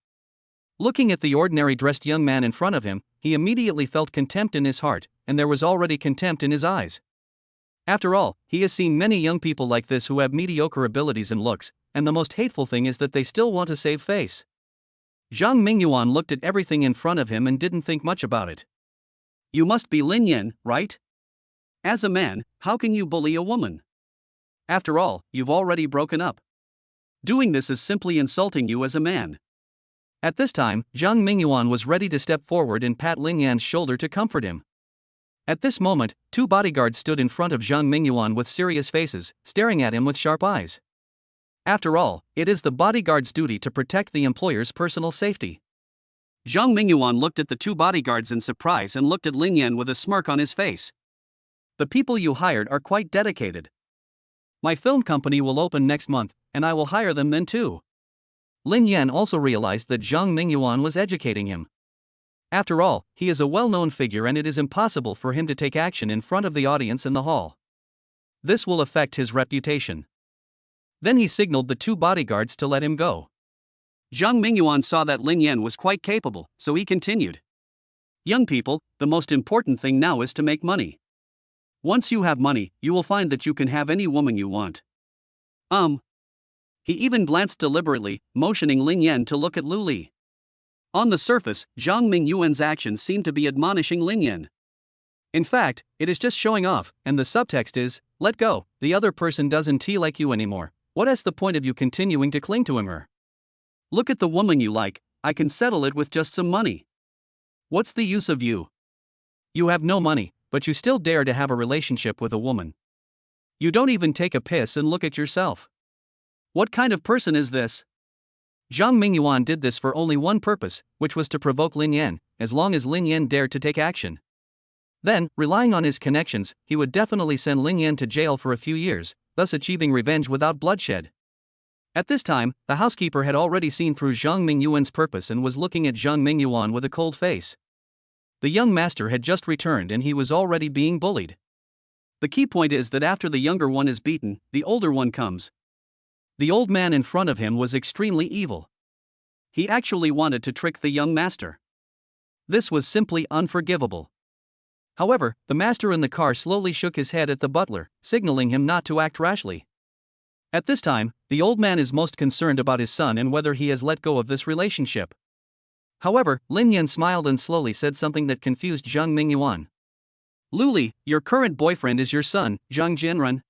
Looking at the ordinary dressed young man in front of him, he immediately felt contempt in his heart, and there was already contempt in his eyes. After all, he has seen many young people like this who have mediocre abilities and looks, and the most hateful thing is that they still want to save face. Zhang Mingyuan looked at everything in front of him and didn't think much about it. You must be Lin Yan, right? As a man, how can you bully a woman? After all, you've already broken up. Doing this is simply insulting you as a man. At this time, Zhang Mingyuan was ready to step forward and pat Lin Yan's shoulder to comfort him. At this moment, two bodyguards stood in front of Zhang Mingyuan with serious faces, staring at him with sharp eyes. After all, it is the bodyguard's duty to protect the employer's personal safety. Zhang Mingyuan looked at the two bodyguards in surprise and looked at Lin Yan with a smirk on his face. The people you hired are quite dedicated. My film company will open next month, and I will hire them then too. Lin Yan also realized that Zhang Mingyuan was educating him. After all, he is a well-known figure and it is impossible for him to take action in front of the audience in the hall. This will affect his reputation. Then he signaled the two bodyguards to let him go. Zhang Mingyuan saw that Lin Yan was quite capable, so he continued. Young people, the most important thing now is to make money. Once you have money, you will find that you can have any woman you want. He even glanced deliberately, motioning Lin Yan to look at Lu Li. On the surface, Zhang Mingyuan's actions seemed to be admonishing Lin Yan. In fact, it is just showing off, and the subtext is, let go, the other person doesn't like you anymore. What is the point of you continuing to cling to him or? Look at the woman you like, I can settle it with just some money. What's the use of you? You have no money, but you still dare to have a relationship with a woman. You don't even take a piss and look at yourself. What kind of person is this? Zhang Mingyuan did this for only one purpose, which was to provoke Lin Yan, as long as Lin Yan dared to take action. Then, relying on his connections, he would definitely send Lin Yan to jail for a few years, thus achieving revenge without bloodshed. At this time, the housekeeper had already seen through Zhang Mingyuan's purpose and was looking at Zhang Mingyuan with a cold face. The young master had just returned and he was already being bullied. The key point is that after the younger one is beaten, the older one comes. The old man in front of him was extremely evil. He actually wanted to trick the young master. This was simply unforgivable. However, the master in the car slowly shook his head at the butler, signaling him not to act rashly. At this time, the old man is most concerned about his son and whether he has let go of this relationship. However, Lin Yan smiled and slowly said something that confused Zhang Mingyuan. Lu Li, your current boyfriend is your son, Zhang Jianren.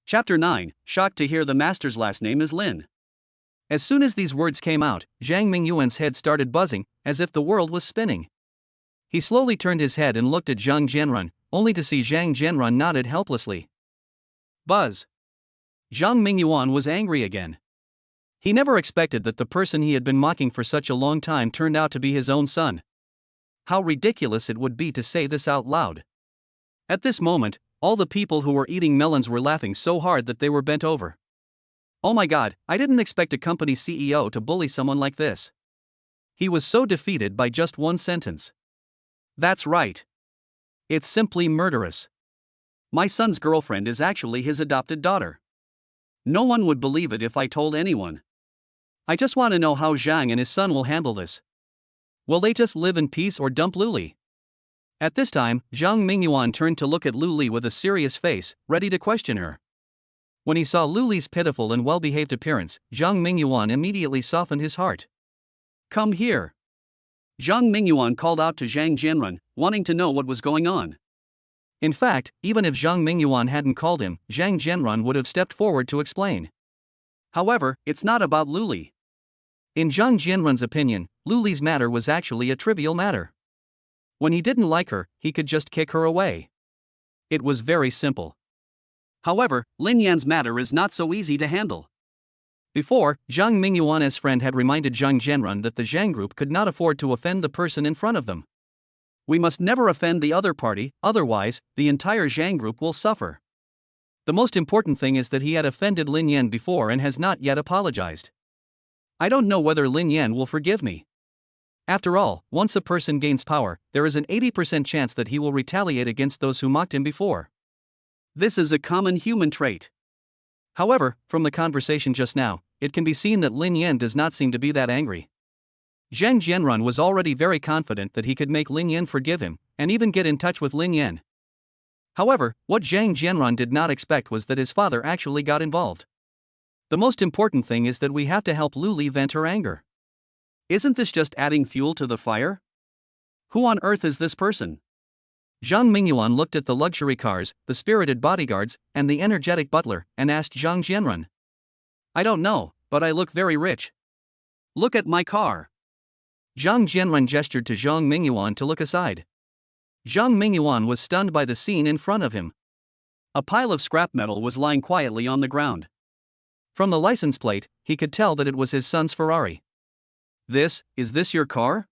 Chapter 9, shocked to hear the master's last name is Lin. As soon as these words came out, Zhang Mingyuan's head started buzzing, as if the world was spinning. He slowly turned his head and looked at Zhang Jianren, only to see Zhang Jianren nodded helplessly. Buzz. Zhang Mingyuan was angry again. He never expected that the person he had been mocking for such a long time turned out to be his own son. How ridiculous it would be to say this out loud. At this moment, all the people who were eating melons were laughing so hard that they were bent over. Oh my god, I didn't expect a company CEO to bully someone like this. He was so defeated by just one sentence. That's right. It's simply murderous. My son's girlfriend is actually his adopted daughter. No one would believe it if I told anyone. I just want to know how Zhang and his son will handle this. Will they just live in peace or dump Lu Li? At this time, Zhang Mingyuan turned to look at Lu Li with a serious face, ready to question her. When he saw Lu Li's pitiful and well-behaved appearance, Zhang Mingyuan immediately softened his heart. Come here. Zhang Mingyuan called out to Zhang Jianren, wanting to know what was going on. In fact, even if Zhang Mingyuan hadn't called him, Zhang Jianren would have stepped forward to explain. However, it's not about Lu Li. In Zhang Jianren's opinion, Lu Li's matter was actually a trivial matter. When he didn't like her, he could just kick her away. It was very simple. However, Lin Yan's matter is not so easy to handle. Before, Zhang Mingyuan's friend had reminded Zhang Jianren that the Zhang group could not afford to offend the person in front of them. We must never offend the other party, otherwise, the entire Zhang group will suffer. The most important thing is that he had offended Lin Yan before and has not yet apologized. I don't know whether Lin Yan will forgive me. After all, once a person gains power, there is an 80% chance that he will retaliate against those who mocked him before. This is a common human trait. However, from the conversation just now, it can be seen that Lin Yan does not seem to be that angry. Zhang Jianren was already very confident that he could make Lin Yan forgive him, and even get in touch with Lin Yan. However, what Zhang Jianren did not expect was that his father actually got involved. The most important thing is that we have to help Lu Li vent her anger. Isn't this just adding fuel to the fire? Who on earth is this person? Zhang Mingyuan looked at the luxury cars, the spirited bodyguards, and the energetic butler, and asked Zhang Jianren. I don't know, but I look very rich. Look at my car. Zhang Jianren gestured to Zhang Mingyuan to look aside. Zhang Mingyuan was stunned by the scene in front of him. A pile of scrap metal was lying quietly on the ground. From the license plate, he could tell that it was his son's Ferrari. Is this your car?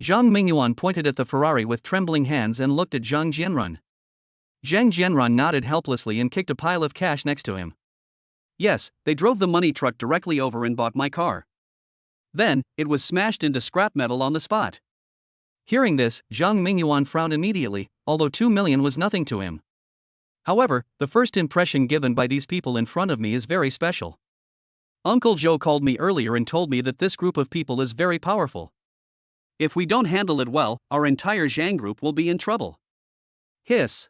Zhang Mingyuan pointed at the Ferrari with trembling hands and looked at Zhang Jianren. Zhang Jianren nodded helplessly and kicked a pile of cash next to him. Yes, they drove the money truck directly over and bought my car. Then, it was smashed into scrap metal on the spot. Hearing this, Zhang Mingyuan frowned immediately, although 2 million was nothing to him. However, the first impression given by these people in front of me is very special. Uncle Joe called me earlier and told me that this group of people is very powerful. If we don't handle it well, our entire Zhang group will be in trouble. Hiss.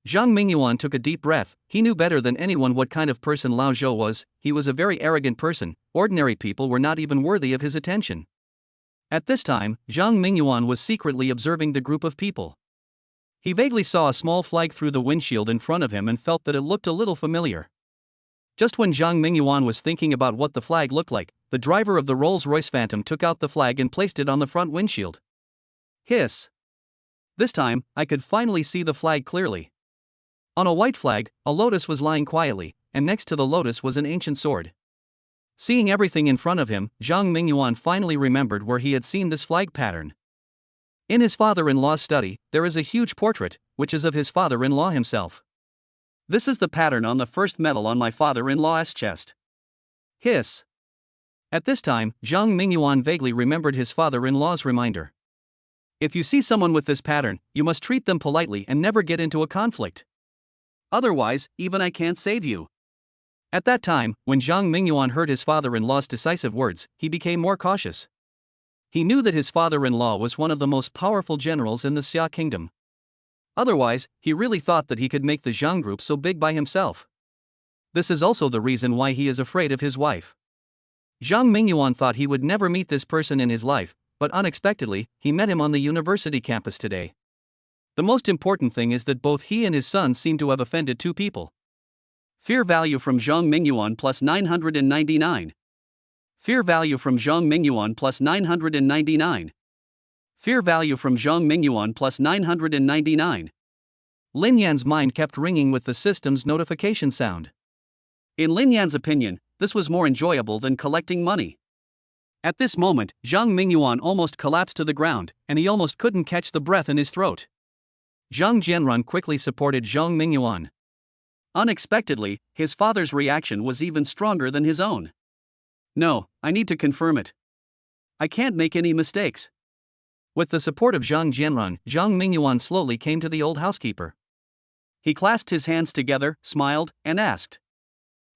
Zhang Mingyuan took a deep breath. He knew better than anyone what kind of person Lao Zhou was. He was a very arrogant person. Ordinary people were not even worthy of his attention. At this time, Zhang Mingyuan was secretly observing the group of people. He vaguely saw a small flag through the windshield in front of him and felt that it looked a little familiar. Just when Zhang Mingyuan was thinking about what the flag looked like, the driver of the Rolls-Royce Phantom took out the flag and placed it on the front windshield. Hiss. This time, I could finally see the flag clearly. On a white flag, a lotus was lying quietly, and next to the lotus was an ancient sword. Seeing everything in front of him, Zhang Mingyuan finally remembered where he had seen this flag pattern. In his father-in-law's study, there is a huge portrait, which is of his father-in-law himself. This is the pattern on the first medal on my father-in-law's chest. Hiss. At this time, Zhang Mingyuan vaguely remembered his father-in-law's reminder. If you see someone with this pattern, you must treat them politely and never get into a conflict. Otherwise, even I can't save you. At that time, when Zhang Mingyuan heard his father-in-law's decisive words, he became more cautious. He knew that his father-in-law was one of the most powerful generals in the Xia kingdom. Otherwise, he really thought that he could make the Zhang group so big by himself. This is also the reason why he is afraid of his wife. Zhang Mingyuan thought he would never meet this person in his life, but unexpectedly, he met him on the university campus today. The most important thing is that both he and his son seem to have offended 2 people. Fear value from Zhang Mingyuan plus 999. Fear value from Zhang Mingyuan plus 999. Fear value from Zhang Mingyuan plus 999. Lin Yan's mind kept ringing with the system's notification sound. In Lin Yan's opinion, this was more enjoyable than collecting money. At this moment, Zhang Mingyuan almost collapsed to the ground, and he almost couldn't catch the breath in his throat. Zhang Jianren quickly supported Zhang Mingyuan. Unexpectedly, his father's reaction was even stronger than his own. No, I need to confirm it. I can't make any mistakes. With the support of Zhang Jianren, Zhang Mingyuan slowly came to the old housekeeper. He clasped his hands together, smiled, and asked,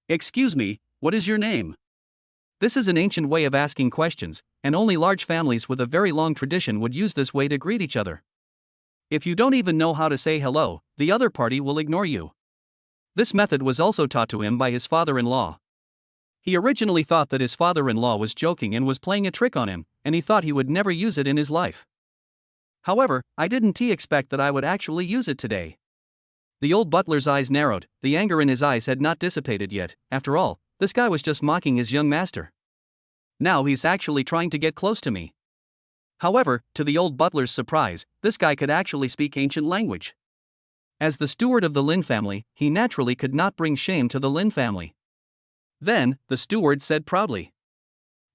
"Excuse me, what is your name?" This is an ancient way of asking questions, and only large families with a very long tradition would use this way to greet each other. If you don't even know how to say hello, the other party will ignore you. This method was also taught to him by his father-in-law. He originally thought that his father-in-law was joking and was playing a trick on him, and he thought he would never use it in his life. However, I didn't expect that I would actually use it today. The old butler's eyes narrowed. The anger in his eyes had not dissipated yet. After all, this guy was just mocking his young master. Now he's actually trying to get close to me. However, to the old butler's surprise, this guy could actually speak ancient language. As the steward of the Lin family, he naturally could not bring shame to the Lin family. Then, the steward said proudly,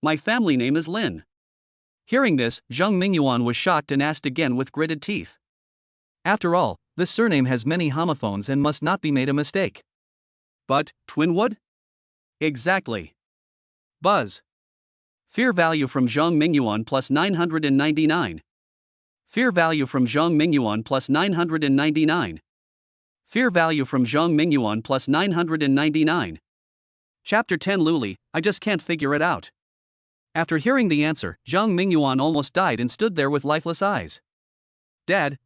"My family name is Lin." Hearing this, Zhang Mingyuan was shocked and asked again with gritted teeth. After all, this surname has many homophones and must not be made a mistake. But, Twinwood? Exactly. Buzz. Fear value from Zhang Mingyuan plus 999. Fear value from Zhang Mingyuan plus 999. Fear value from Zhang Mingyuan plus 999. Chapter 10 Luli, I just can't figure it out. After hearing the answer, Zhang Mingyuan almost died and stood there with lifeless eyes. Dad,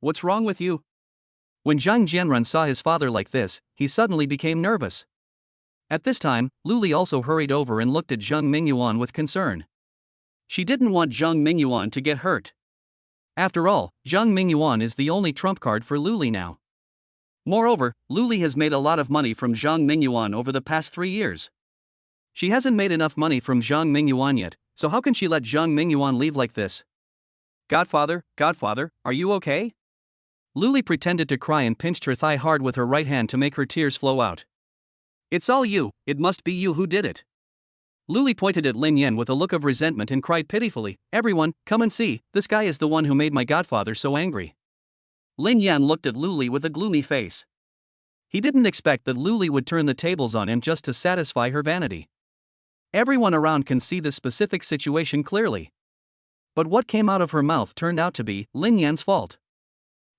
what's wrong with you?" When Zhang Jianren saw his father like this, he suddenly became nervous. At this time, Luli also hurried over and looked at Zhang Mingyuan with concern. She didn't want Zhang Mingyuan to get hurt. After all, Zhang Mingyuan is the only trump card for Luli now. Moreover, Luli has made a lot of money from Zhang Mingyuan over the past 3 years. She hasn't made enough money from Zhang Mingyuan yet, so how can she let Zhang Mingyuan leave like this? Godfather, are you okay? Luli pretended to cry and pinched her thigh hard with her right hand to make her tears flow out. It's all you, it must be you who did it. Luli pointed at Lin Yan with a look of resentment and cried pitifully, "Everyone, come and see, this guy is the one who made my godfather so angry." Lin Yan looked at Luli with a gloomy face. He didn't expect that Luli would turn the tables on him just to satisfy her vanity. Everyone around can see the specific situation clearly. But what came out of her mouth turned out to be Lin Yan's fault.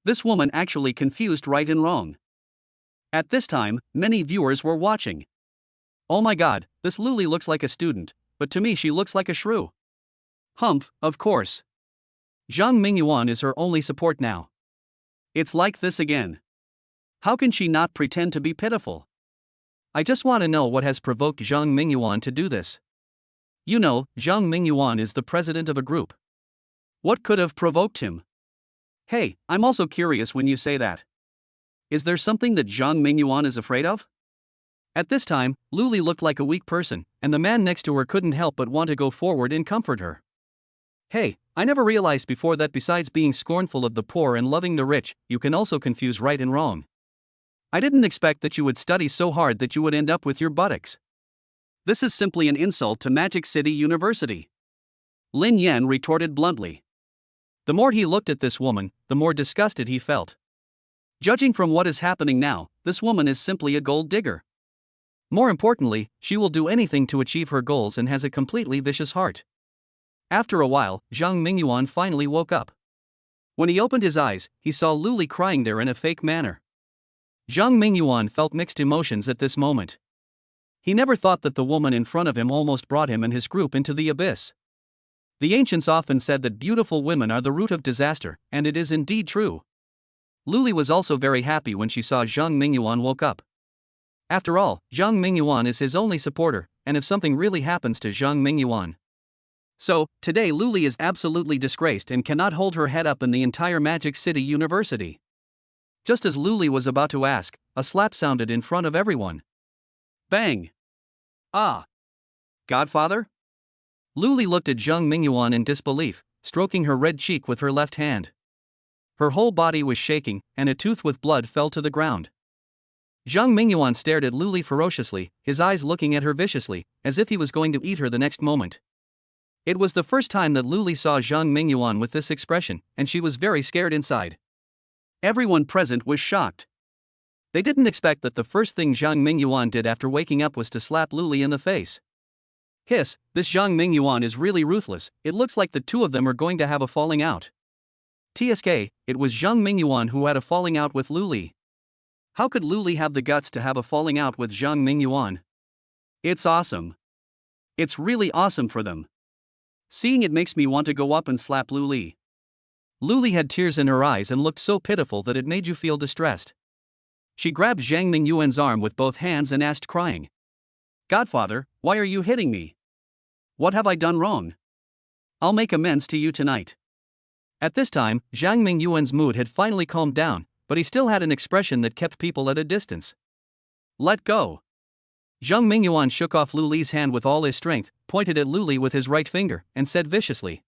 This woman actually confused right and wrong. At this time, many viewers were watching. Oh my god, this Luli looks like a student, but to me she looks like a shrew. Humph, of course. Zhang Mingyuan is her only support now. It's like this again. How can she not pretend to be pitiful? I just want to know what has provoked Zhang Mingyuan to do this. You know, Zhang Mingyuan is the president of a group. What could have provoked him? Hey, I'm also curious when you say that. Is there something that Zhang Mingyuan is afraid of? At this time, Luli looked like a weak person, and the man next to her couldn't help but want to go forward and comfort her. Hey, I never realized before that besides being scornful of the poor and loving the rich, you can also confuse right and wrong. I didn't expect that you would study so hard that you would end up with your buttocks. This is simply an insult to Magic City University. Lin Yan retorted bluntly. The more he looked at this woman, the more disgusted he felt. Judging from what is happening now, this woman is simply a gold digger. More importantly, she will do anything to achieve her goals and has a completely vicious heart. After a while, Zhang Mingyuan finally woke up. When he opened his eyes, he saw Luli crying there in a fake manner. Zhang Mingyuan felt mixed emotions at this moment. He never thought that the woman in front of him almost brought him and his group into the abyss. The ancients often said that beautiful women are the root of disaster, and it is indeed true. Luli was also very happy when she saw Zhang Mingyuan woke up. After all, Zhang Mingyuan is his only supporter, and if something really happens to Zhang Mingyuan. So, today Luli is absolutely disgraced and cannot hold her head up in the entire Magic City University. Just as Luli was about to ask, a slap sounded in front of everyone. Bang! Ah! Godfather? Luli looked at Zhang Mingyuan in disbelief, stroking her red cheek with her left hand. Her whole body was shaking, and a tooth with blood fell to the ground. Zhang Mingyuan stared at Luli ferociously, his eyes looking at her viciously, as if he was going to eat her the next moment. It was the first time that Luli saw Zhang Mingyuan with this expression, and she was very scared inside. Everyone present was shocked. They didn't expect that the first thing Zhang Mingyuan did after waking up was to slap Luli in the face. Hiss, this Zhang Mingyuan is really ruthless, it looks like the two of them are going to have a falling out. TSK, it was Zhang Mingyuan who had a falling out with Luli. How could Luli have the guts to have a falling out with Zhang Mingyuan? It's awesome. It's really awesome for them. Seeing it makes me want to go up and slap Luli. Luli had tears in her eyes and looked so pitiful that it made you feel distressed. She grabbed Zhang Mingyuan's arm with both hands and asked crying. Godfather, why are you hitting me? What have I done wrong? I'll make amends to you tonight. At this time, Zhang Mingyuan's mood had finally calmed down, but he still had an expression that kept people at a distance. Let go. Zhang Mingyuan shook off Luli's hand with all his strength, pointed at Luli with his right finger, and said viciously.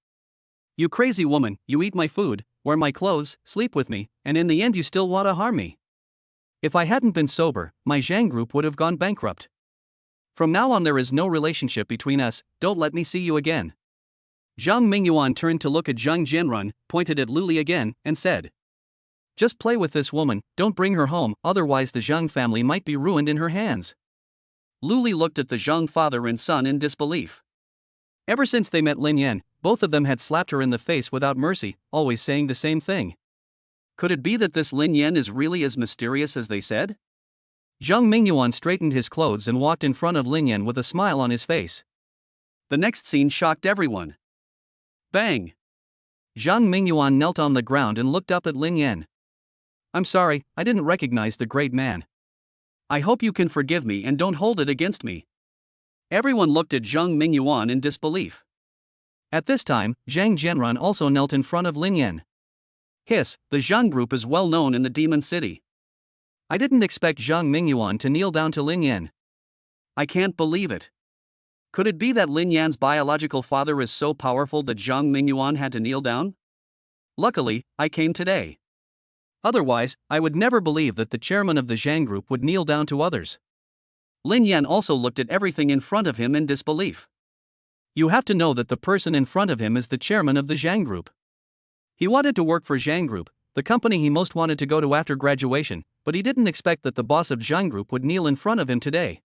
You crazy woman, you eat my food, wear my clothes, sleep with me, and in the end you still want to harm me. If I hadn't been sober, my Zhang group would have gone bankrupt. From now on there is no relationship between us, don't let me see you again. Zhang Mingyuan turned to look at Zhang Jianrun, pointed at Luli again, and said. Just play with this woman, don't bring her home, otherwise the Zhang family might be ruined in her hands. Luli looked at the Zhang father and son in disbelief. Ever since they met Lin Yan, both of them had slapped her in the face without mercy, always saying the same thing. Could it be that this Lin Yan is really as mysterious as they said? Zhang Mingyuan straightened his clothes and walked in front of Lin Yan with a smile on his face. The next scene shocked everyone. Bang! Zhang Mingyuan knelt on the ground and looked up at Lin Yan. I'm sorry, I didn't recognize the great man. I hope you can forgive me and don't hold it against me. Everyone looked at Zhang Mingyuan in disbelief. At this time, Zhang Jianrun also knelt in front of Lin Yan. Hiss, the Zhang group is well known in the Demon City. I didn't expect Zhang Mingyuan to kneel down to Lin Yan. I can't believe it. Could it be that Lin Yan's biological father is so powerful that Zhang Mingyuan had to kneel down? Luckily, I came today. Otherwise, I would never believe that the chairman of the Zhang group would kneel down to others. Lin Yan also looked at everything in front of him in disbelief. You have to know that the person in front of him is the chairman of the Zhang group. He wanted to work for Zhang Group, the company he most wanted to go to after graduation, but he didn't expect that the boss of Zhang Group would kneel in front of him today.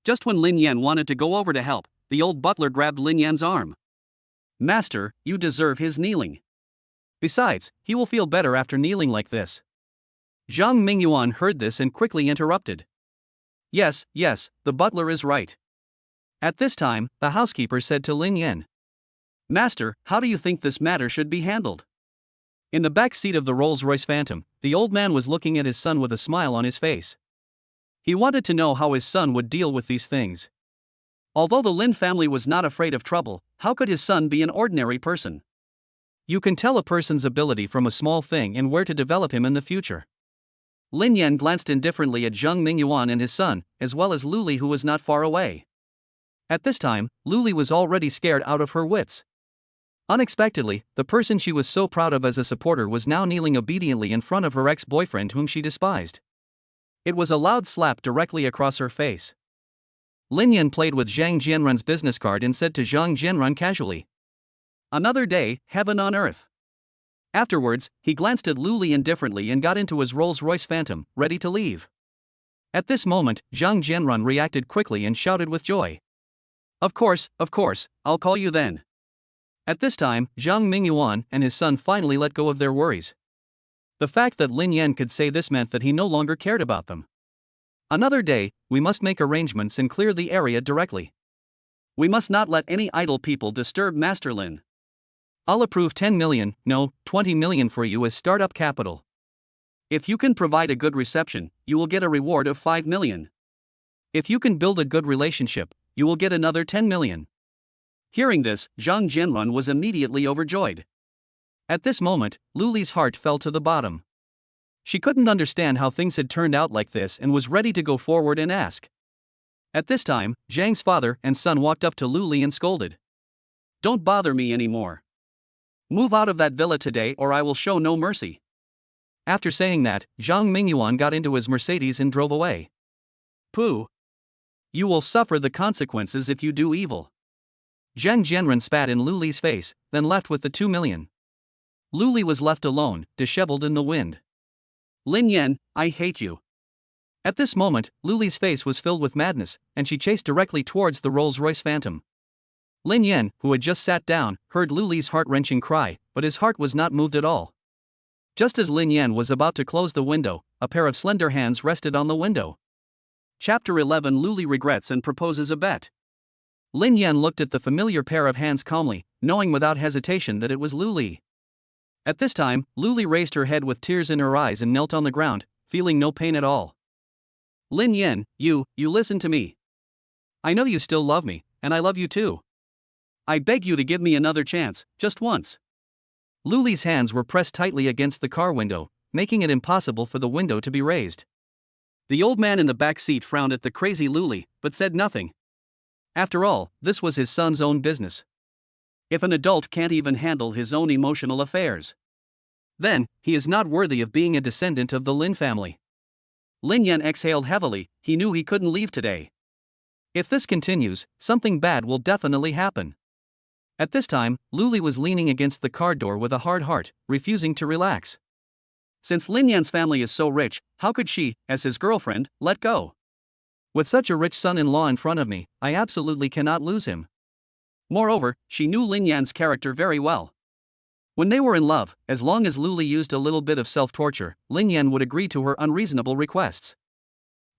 Just when Lin Yan wanted to go over to help, the old butler grabbed Lin Yan's arm. Master, you deserve his kneeling. Besides, he will feel better after kneeling like this. Zhang Mingyuan heard this and quickly interrupted. Yes, the butler is right. At this time, the housekeeper said to Lin Yan. Master, how do you think this matter should be handled? In the back seat of the Rolls-Royce Phantom, the old man was looking at his son with a smile on his face. He wanted to know how his son would deal with these things. Although the Lin family was not afraid of trouble, how could his son be an ordinary person? You can tell a person's ability from a small thing and where to develop him in the future. Lin Yan glanced indifferently at Zhang Mingyuan and his son, as well as Luli, who was not far away. At this time, Luli was already scared out of her wits. Unexpectedly, the person she was so proud of as a supporter was now kneeling obediently in front of her ex-boyfriend whom she despised. It was a loud slap directly across her face. Lin Yan played with Zhang Jianrun's business card and said to Zhang Jianrun casually, Another day, heaven on earth. Afterwards, he glanced at Luli indifferently and got into his Rolls-Royce Phantom, ready to leave. At this moment, Zhang Jianrun reacted quickly and shouted with joy. Of course, I'll call you then. At this time, Zhang Mingyuan and his son finally let go of their worries. The fact that Lin Yan could say this meant that he no longer cared about them. Another day, we must make arrangements and clear the area directly. We must not let any idle people disturb Master Lin. I'll approve 10 million, no, 20 million for you as startup capital. If you can provide a good reception, you will get a reward of 5 million. If you can build a good relationship, you will get another 10 million. Hearing this, Zhang Jianrun was immediately overjoyed. At this moment, Luli's heart fell to the bottom. She couldn't understand how things had turned out like this and was ready to go forward and ask. At this time, Zhang's father and son walked up to Luli and scolded. Don't bother me anymore. Move out of that villa today or I will show no mercy. After saying that, Zhang Mingyuan got into his Mercedes and drove away. Pooh! You will suffer the consequences if you do evil. Zhang Jianrun spat in Luli's face, then left with the 2 million. Luli was left alone, disheveled in the wind. Lin Yan, I hate you. At this moment, Luli's face was filled with madness, and she chased directly towards the Rolls-Royce Phantom. Lin Yan, who had just sat down, heard Luli's heart-wrenching cry, but his heart was not moved at all. Just as Lin Yan was about to close the window, a pair of slender hands rested on the window. Chapter 11. Luli regrets and proposes a bet. Lin Yan looked at the familiar pair of hands calmly, knowing without hesitation that it was Luli. At this time, Luli raised her head with tears in her eyes and knelt on the ground, feeling no pain at all. Lin Yan, you listen to me. I know you still love me, and I love you too. I beg you to give me another chance, just once. Luli's hands were pressed tightly against the car window, making it impossible for the window to be raised. The old man in the back seat frowned at the crazy Luli, but said nothing. After all, this was his son's own business. If an adult can't even handle his own emotional affairs, then he is not worthy of being a descendant of the Lin family. Lin Yan exhaled heavily. He knew he couldn't leave today. If this continues, something bad will definitely happen. At this time, Luli was leaning against the car door with a hard heart, refusing to relax. Since Lin Yan's family is so rich, how could she, as his girlfriend, let go? With such a rich son-in-law in front of me, I absolutely cannot lose him. Moreover, she knew Lin Yan's character very well. When they were in love, as long as Luli used a little bit of self-torture, Lin Yan would agree to her unreasonable requests.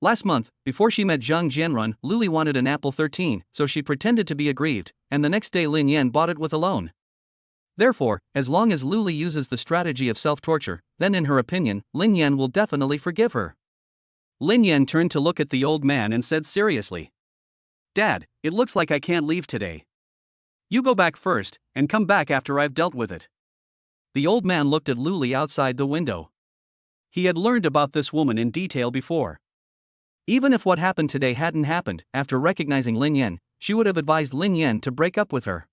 Last month, before she met Zhang Jianrun, Luli wanted an Apple 13, so she pretended to be aggrieved, and the next day Lin Yan bought it with a loan. Therefore, as long as Luli uses the strategy of self-torture, then in her opinion, Lin Yan will definitely forgive her. Lin Yan turned to look at the old man and said seriously, Dad, it looks like I can't leave today. You go back first, and come back after I've dealt with it. The old man looked at Luli outside the window. He had learned about this woman in detail before. Even if what happened today hadn't happened, after recognizing Lin Yan, she would have advised Lin Yan to break up with her.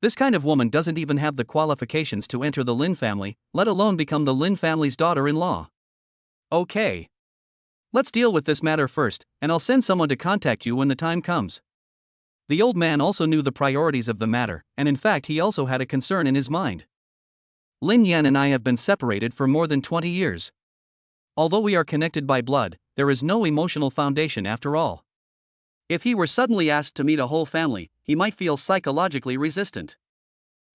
This kind of woman doesn't even have the qualifications to enter the Lin family, let alone become the Lin family's daughter-in-law. Okay. Let's deal with this matter first, and I'll send someone to contact you when the time comes. The old man also knew the priorities of the matter, and in fact he also had a concern in his mind. Lin Yan and I have been separated for more than 20 years. Although we are connected by blood, there is no emotional foundation after all. If he were suddenly asked to meet a whole family, he might feel psychologically resistant.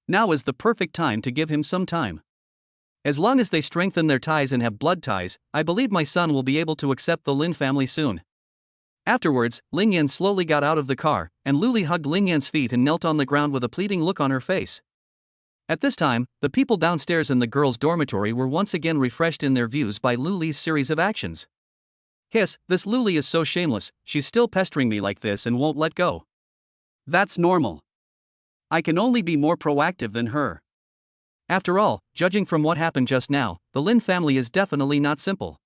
Now is the perfect time to give him some time. As long as they strengthen their ties and have blood ties, I believe my son will be able to accept the Lin family soon. Afterwards, Lin Yan slowly got out of the car, and Luli hugged Lin Yan's feet and knelt on the ground with a pleading look on her face. At this time, the people downstairs in the girls' dormitory were once again refreshed in their views by Luli's series of actions. Hiss, this Luli is so shameless, she's still pestering me like this and won't let go. That's normal. I can only be more proactive than her. After all, judging from what happened just now, the Lin family is definitely not simple.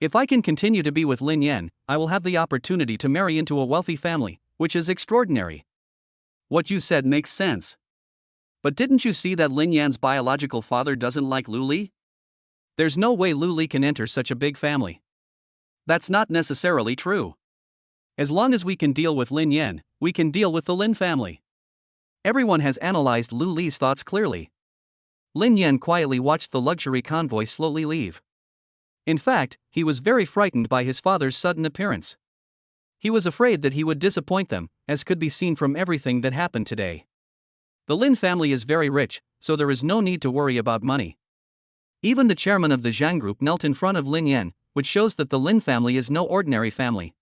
If I can continue to be with Lin Yan, I will have the opportunity to marry into a wealthy family, which is extraordinary. What you said makes sense. But didn't you see that Lin Yan's biological father doesn't like Luli? There's no way Luli can enter such a big family. That's not necessarily true. As long as we can deal with Lin Yan, we can deal with the Lin family. Everyone has analyzed Luli's thoughts clearly. Lin Yan quietly watched the luxury convoy slowly leave. In fact, he was very frightened by his father's sudden appearance. He was afraid that he would disappoint them, as could be seen from everything that happened today. The Lin family is very rich, so there is no need to worry about money. Even the chairman of the Zhang group knelt in front of Lin Yan, which shows that the Lin family is no ordinary family.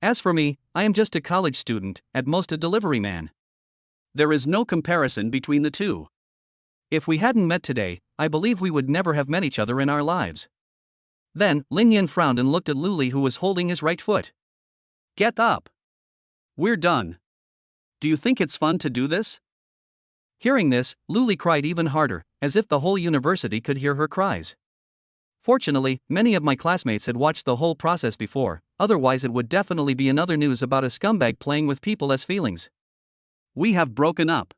As for me, I am just a college student, at most a delivery man. There is no comparison between the two. If we hadn't met today, I believe we would never have met each other in our lives. Then, Lin Yan frowned and looked at Luli, who was holding his right foot. Get up. We're done. Do you think it's fun to do this? Hearing this, Luli cried even harder, as if the whole university could hear her cries. Fortunately, many of my classmates had watched the whole process before, otherwise it would definitely be another news about a scumbag playing with people as feelings. We have broken up.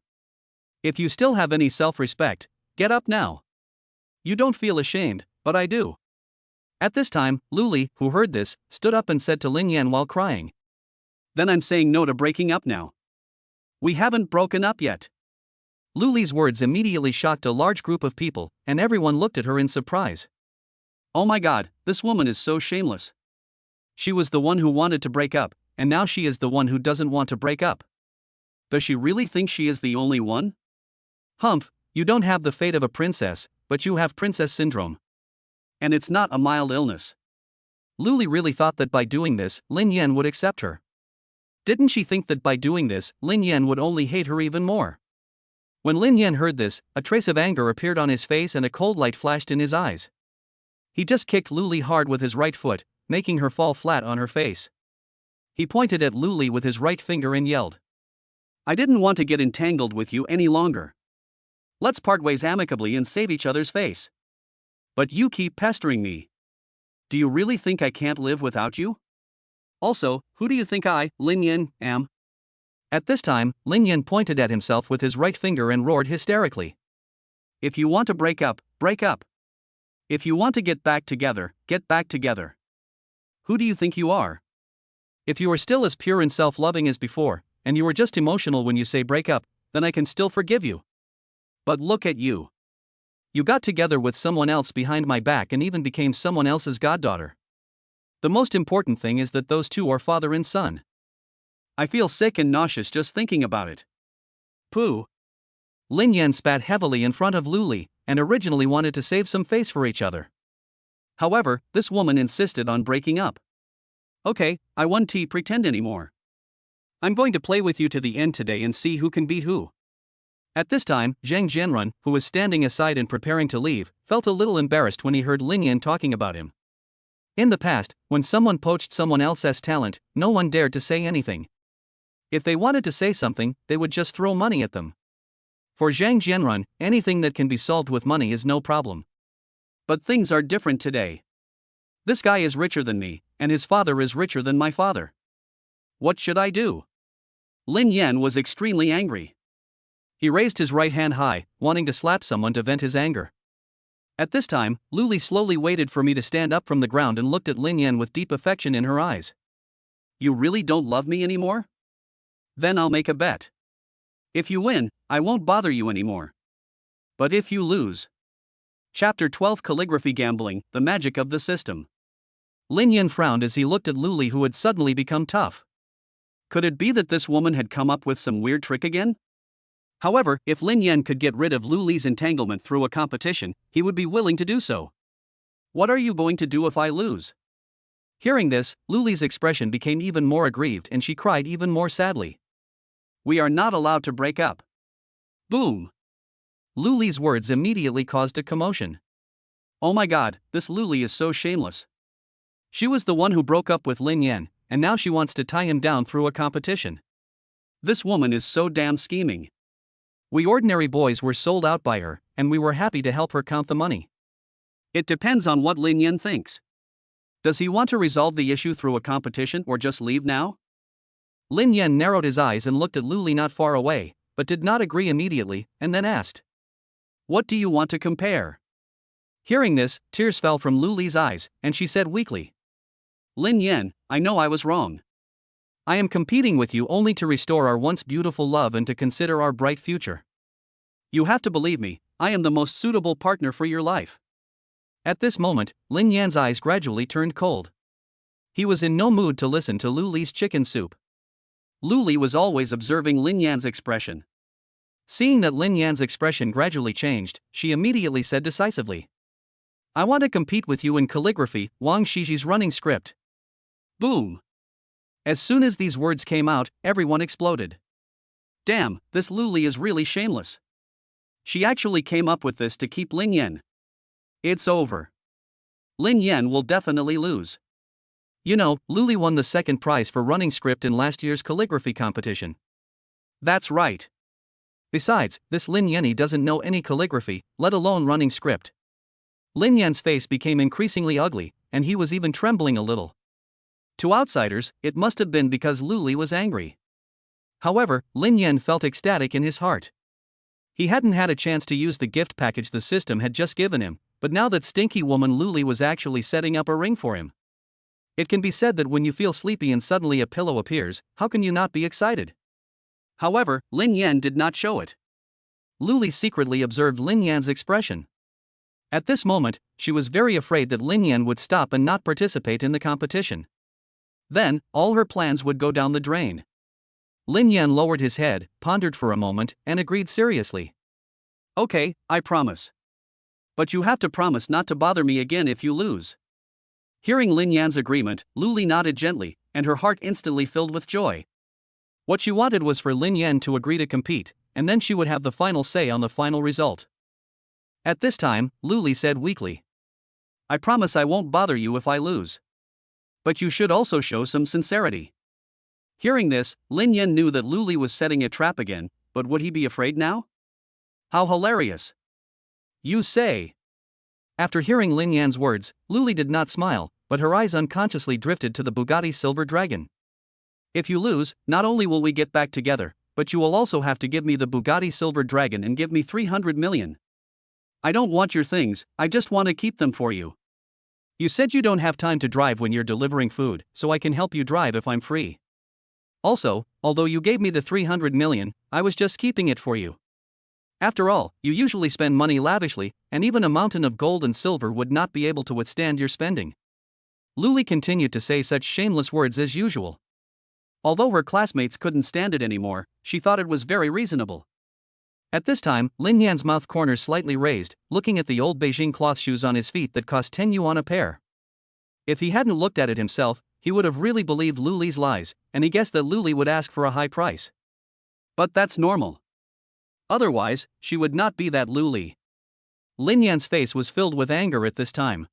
If you still have any self-respect, get up now. You don't feel ashamed, but I do. At this time, Luli, who heard this, stood up and said to Lin Yan while crying. Then I'm saying no to breaking up now. We haven't broken up yet. Luli's words immediately shocked a large group of people, and everyone looked at her in surprise. Oh my god, this woman is so shameless. She was the one who wanted to break up, and now she is the one who doesn't want to break up. Does she really think she is the only one? Humph, you don't have the fate of a princess, but you have princess syndrome. And it's not a mild illness. Luli really thought that by doing this, Lin Yan would accept her. Didn't she think that by doing this, Lin Yan would only hate her even more? When Lin Yan heard this, a trace of anger appeared on his face and a cold light flashed in his eyes. He just kicked Luli hard with his right foot, making her fall flat on her face. He pointed at Luli with his right finger and yelled. I didn't want to get entangled with you any longer. Let's part ways amicably and save each other's face. But you keep pestering me. Do you really think I can't live without you? Also, who do you think I, Lin Yan, am? At this time, Lin Yan pointed at himself with his right finger and roared hysterically. If you want to break up, break up. If you want to get back together, get back together. Who do you think you are? If you are still as pure and self-loving as before, and you are just emotional when you say break up, then I can still forgive you. But look at you. You got together with someone else behind my back and even became someone else's goddaughter. The most important thing is that those two are father and son. I feel sick and nauseous just thinking about it. Pooh. Lin Yan spat heavily in front of Luli, and originally wanted to save some face for each other. However, this woman insisted on breaking up. Okay, I won't pretend anymore. I'm going to play with you to the end today and see who can beat who. At this time, Zhang Jianrun, who was standing aside and preparing to leave, felt a little embarrassed when he heard Lin Yan talking about him. In the past, when someone poached someone else's talent, no one dared to say anything. If they wanted to say something, they would just throw money at them. For Zhang Jianrun, anything that can be solved with money is no problem. But things are different today. This guy is richer than me, and his father is richer than my father. What should I do? Lin Yan was extremely angry. He raised his right hand high, wanting to slap someone to vent his anger. At this time, Luli slowly waited for me to stand up from the ground and looked at Lin Yan with deep affection in her eyes. You really don't love me anymore? Then I'll make a bet. If you win, I won't bother you anymore. But if you lose. Chapter 12 Calligraphy Gambling, The Magic of the System. Lin Yan frowned as he looked at Luli, who had suddenly become tough. Could it be that this woman had come up with some weird trick again? However, if Lin Yan could get rid of Luli's entanglement through a competition, he would be willing to do so. What are you going to do if I lose? Hearing this, Luli's expression became even more aggrieved and she cried even more sadly. We are not allowed to break up. Boom! Luli's words immediately caused a commotion. Oh my god, this Luli is so shameless. She was the one who broke up with Lin Yan, and now she wants to tie him down through a competition. This woman is so damn scheming. We ordinary boys were sold out by her, and we were happy to help her count the money. It depends on what Lin Yan thinks. Does he want to resolve the issue through a competition or just leave now? Lin Yan narrowed his eyes and looked at Luli not far away, but did not agree immediately, and then asked, What do you want to compare? Hearing this, tears fell from Luli's eyes, and she said weakly, Lin Yan, I know I was wrong. I am competing with you only to restore our once beautiful love and to consider our bright future. You have to believe me, I am the most suitable partner for your life. At this moment, Lin Yan's eyes gradually turned cold. He was in no mood to listen to Luli's chicken soup. Luli was always observing Lin Yan's expression. Seeing that Lin Yan's expression gradually changed, she immediately said decisively, I want to compete with you in calligraphy, Wang Shiji's running script. Boom! As soon as these words came out, everyone exploded. Damn, this Luli is really shameless. She actually came up with this to keep Lin Yan. It's over. Lin Yan will definitely lose. You know, Luli won the second prize for running script in last year's calligraphy competition. That's right. Besides, this Lin Yan doesn't know any calligraphy, let alone running script. Lin Yan's face became increasingly ugly, and he was even trembling a little. To outsiders, it must have been because Luli was angry. However, Lin Yan felt ecstatic in his heart. He hadn't had a chance to use the gift package the system had just given him, but now that stinky woman Luli was actually setting up a ring for him. It can be said that when you feel sleepy and suddenly a pillow appears, how can you not be excited? However, Lin Yan did not show it. Luli secretly observed Lin Yan's expression. At this moment, she was very afraid that Lin Yan would stop and not participate in the competition. Then, all her plans would go down the drain. Lin Yan lowered his head, pondered for a moment, and agreed seriously. Okay, I promise. But you have to promise not to bother me again if you lose. Hearing Lin Yan's agreement, Luli nodded gently, and her heart instantly filled with joy. What she wanted was for Lin Yan to agree to compete, and then she would have the final say on the final result. At this time, Luli said weakly, I promise I won't bother you if I lose. But you should also show some sincerity. Hearing this, Lin Yan knew that Luli was setting a trap again, but would he be afraid now? How hilarious. You say. After hearing Lin Yan's words, Luli did not smile, but her eyes unconsciously drifted to the Bugatti Silver Dragon. If you lose, not only will we get back together, but you will also have to give me the Bugatti Silver Dragon and give me 300 million. I don't want your things, I just want to keep them for you. You said you don't have time to drive when you're delivering food, so I can help you drive if I'm free. Also, although you gave me the 300 million, I was just keeping it for you. After all, you usually spend money lavishly, and even a mountain of gold and silver would not be able to withstand your spending. Luli continued to say such shameless words as usual. Although her classmates couldn't stand it anymore, she thought it was very reasonable. At this time, Lin Yan's mouth corners slightly raised, looking at the old Beijing cloth shoes on his feet that cost 10 yuan a pair. If he hadn't looked at it himself, he would have really believed Luli's lies, and he guessed that Luli would ask for a high price. But that's normal. Otherwise, she would not be that Luli. Lin Yan's face was filled with anger at this time.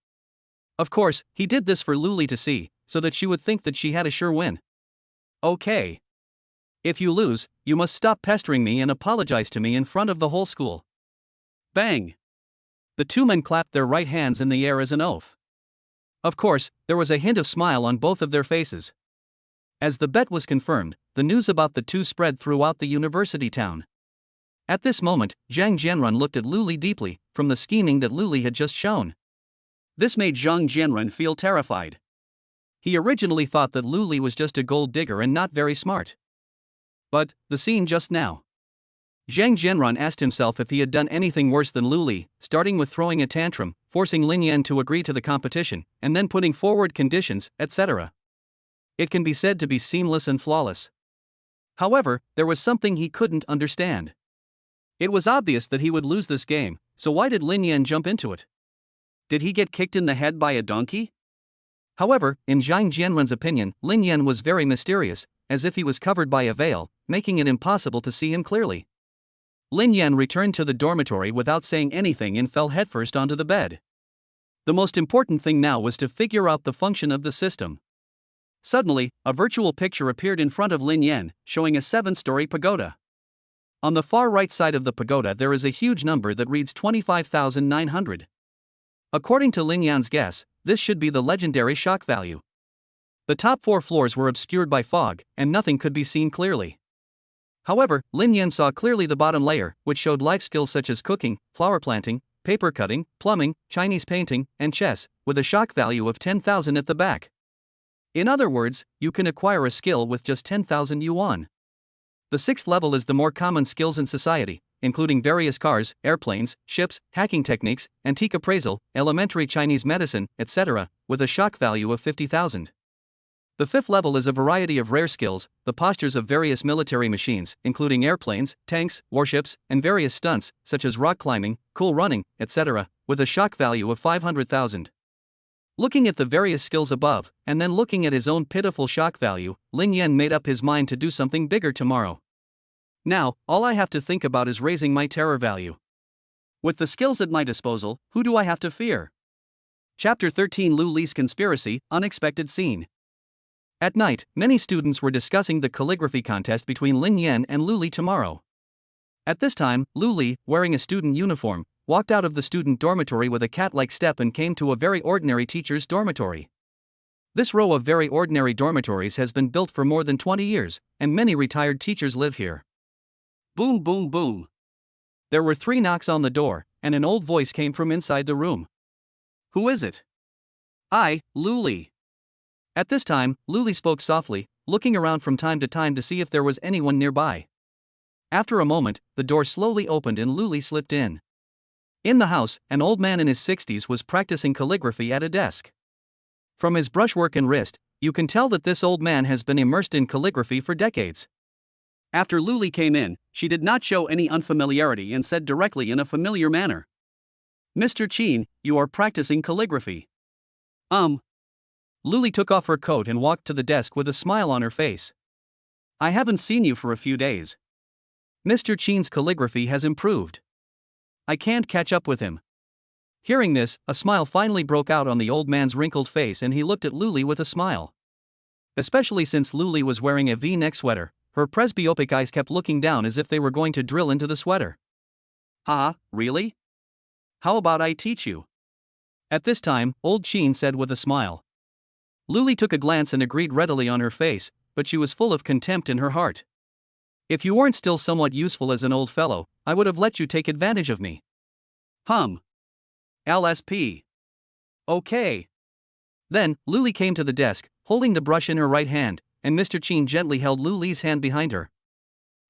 Of course, he did this for Luli to see, so that she would think that she had a sure win. Okay. If you lose, you must stop pestering me and apologize to me in front of the whole school. Bang! The two men clapped their right hands in the air as an oath. Of course, there was a hint of smile on both of their faces. As the bet was confirmed, the news about the two spread throughout the university town. At this moment, Zhang Jianrun looked at Lu Li deeply, from the scheming that Lu Li had just shown. This made Zhang Jianrun feel terrified. He originally thought that Lu Li was just a gold digger and not very smart. But, the scene just now. Zhang Jianrun asked himself if he had done anything worse than Lu Li, starting with throwing a tantrum, forcing Lin Yan to agree to the competition, and then putting forward conditions, etc. It can be said to be seamless and flawless. However, there was something he couldn't understand. It was obvious that he would lose this game, so why did Lin Yan jump into it? Did he get kicked in the head by a donkey? However, in Zhang Jianrun's opinion, Lin Yan was very mysterious, as if he was covered by a veil, making it impossible to see him clearly. Lin Yan returned to the dormitory without saying anything and fell headfirst onto the bed. The most important thing now was to figure out the function of the system. Suddenly, a virtual picture appeared in front of Lin Yan, showing a 7-story pagoda. On the far right side of the pagoda there is a huge number that reads 25,900. According to Lin Yan's guess, this should be the legendary shock value. The top 4 floors were obscured by fog, and nothing could be seen clearly. However, Lin Yan saw clearly the bottom layer, which showed life skills such as cooking, flower planting, paper cutting, plumbing, Chinese painting, and chess, with a shock value of 10,000 at the back. In other words, you can acquire a skill with just 10,000 yuan. The 6th level is the more common skills in society, including various cars, airplanes, ships, hacking techniques, antique appraisal, elementary Chinese medicine, etc., with a shock value of 50,000. The 5th level is a variety of rare skills, the postures of various military machines, including airplanes, tanks, warships, and various stunts, such as rock climbing, cool running, etc., with a shock value of 500,000. Looking at the various skills above, and then looking at his own pitiful shock value, Lin Yan made up his mind to do something bigger tomorrow. Now, all I have to think about is raising my terror value. With the skills at my disposal, who do I have to fear? Chapter 13 Lu Li's Conspiracy, Unexpected Scene. At night, many students were discussing the calligraphy contest between Lin Yan and Lu Li tomorrow. At this time, Lu Li, wearing a student uniform, walked out of the student dormitory with a cat-like step and came to a very ordinary teacher's dormitory. This row of very ordinary dormitories has been built for more than 20 years, and many retired teachers live here. Boom, boom, boom. There were 3 knocks on the door, and an old voice came from inside the room. Who is it? I, Lu Li. At this time, Lu Li spoke softly, looking around from time to time to see if there was anyone nearby. After a moment, the door slowly opened and Lu Li slipped in. In the house, an old man in his 60s was practicing calligraphy at a desk. From his brushwork and wrist, you can tell that this old man has been immersed in calligraphy for decades. After Lu Li came in, she did not show any unfamiliarity and said directly in a familiar manner, "Mr. Qin, you are practicing calligraphy." Lu Li took off her coat and walked to the desk with a smile on her face. "I haven't seen you for a few days. Mr. Qin's calligraphy has improved. I can't catch up with him." Hearing this, a smile finally broke out on the old man's wrinkled face and he looked at Lu Li with a smile. Especially since Lu Li was wearing a V-neck sweater, her presbyopic eyes kept looking down as if they were going to drill into the sweater. Really? How about I teach you?" At this time, old Qin said with a smile. Lu Li took a glance and agreed readily on her face, but she was full of contempt in her heart. "If you weren't still somewhat useful as an old fellow, I would have let you take advantage of me." LSP. Okay. Then, Lu Li came to the desk, holding the brush in her right hand, and Mr. Qin gently held Lu Li's hand behind her.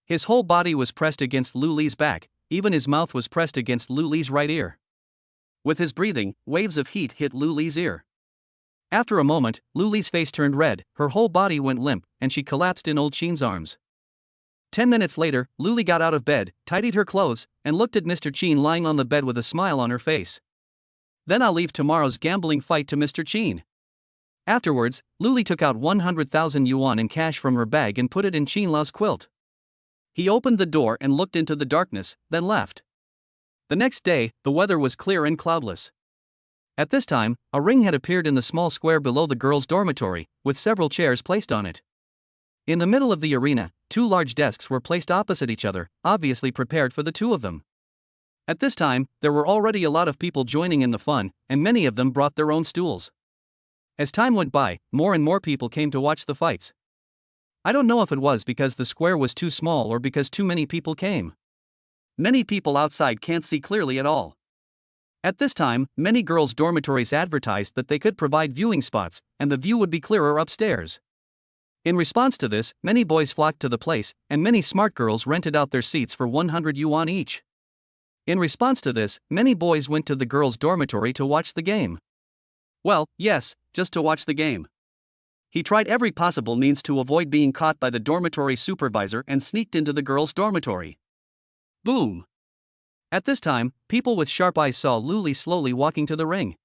His whole body was pressed against Lu Li's back, even his mouth was pressed against Lu Li's right ear. With his breathing, waves of heat hit Lu Li's ear. After a moment, Lu Li's face turned red, her whole body went limp, and she collapsed in old Qin's arms. 10 minutes later, Lu Li got out of bed, tidied her clothes, and looked at Mr. Qin lying on the bed with a smile on her face. "Then I'll leave tomorrow's gambling fight to Mr. Qin." Afterwards, Lu Li took out 100,000 yuan in cash from her bag and put it in Qin Lao's quilt. He opened the door and looked into the darkness, then left. The next day, the weather was clear and cloudless. At this time, a ring had appeared in the small square below the girls' dormitory, with several chairs placed on it. In the middle of the arena, 2 large desks were placed opposite each other, obviously prepared for the 2 of them. At this time, there were already a lot of people joining in the fun, and many of them brought their own stools. As time went by, more and more people came to watch the fights. I don't know if it was because the square was too small or because too many people came. Many people outside can't see clearly at all. At this time, many girls' dormitories advertised that they could provide viewing spots, and the view would be clearer upstairs. In response to this, many boys flocked to the place, and many smart girls rented out their seats for 100 yuan each. In response to this, many boys went to the girls' dormitory to watch the game. Well, yes, just to watch the game. He tried every possible means to avoid being caught by the dormitory supervisor and sneaked into the girls' dormitory. Boom! At this time, people with sharp eyes saw Luli slowly walking to the ring.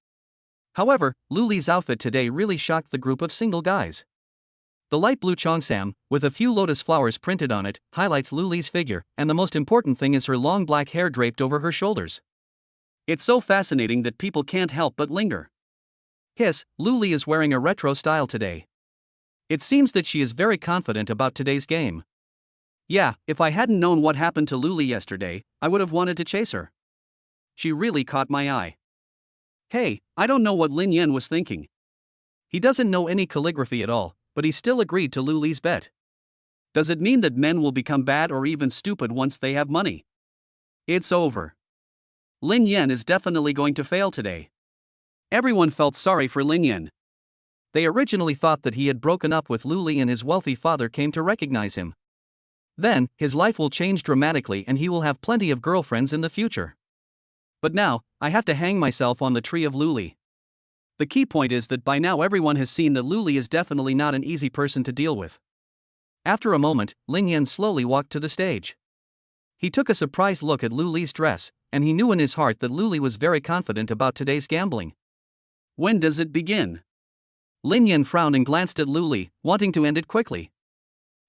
However, Luli's outfit today really shocked the group of single guys. The light blue cheongsam, with a few lotus flowers printed on it, highlights Luli's figure, and the most important thing is her long black hair draped over her shoulders. It's so fascinating that people can't help but linger. Hiss, Luli is wearing a retro style today. It seems that she is very confident about today's game. Yeah, if I hadn't known what happened to Luli yesterday, I would have wanted to chase her. She really caught my eye. Hey, I don't know what Lin Yan was thinking. He doesn't know any calligraphy at all, but he still agreed to Luli's bet. Does it mean that men will become bad or even stupid once they have money? It's over. Lin Yan is definitely going to fail today. Everyone felt sorry for Lin Yan. They originally thought that he had broken up with Luli and his wealthy father came to recognize him. Then, his life will change dramatically and he will have plenty of girlfriends in the future. But now, I have to hang myself on the tree of Luli. The key point is that by now everyone has seen that Luli is definitely not an easy person to deal with. After a moment, Lin Yan slowly walked to the stage. He took a surprised look at Luli's dress, and he knew in his heart that Luli was very confident about today's gambling. When does it begin? Lin Yan frowned and glanced at Luli, wanting to end it quickly.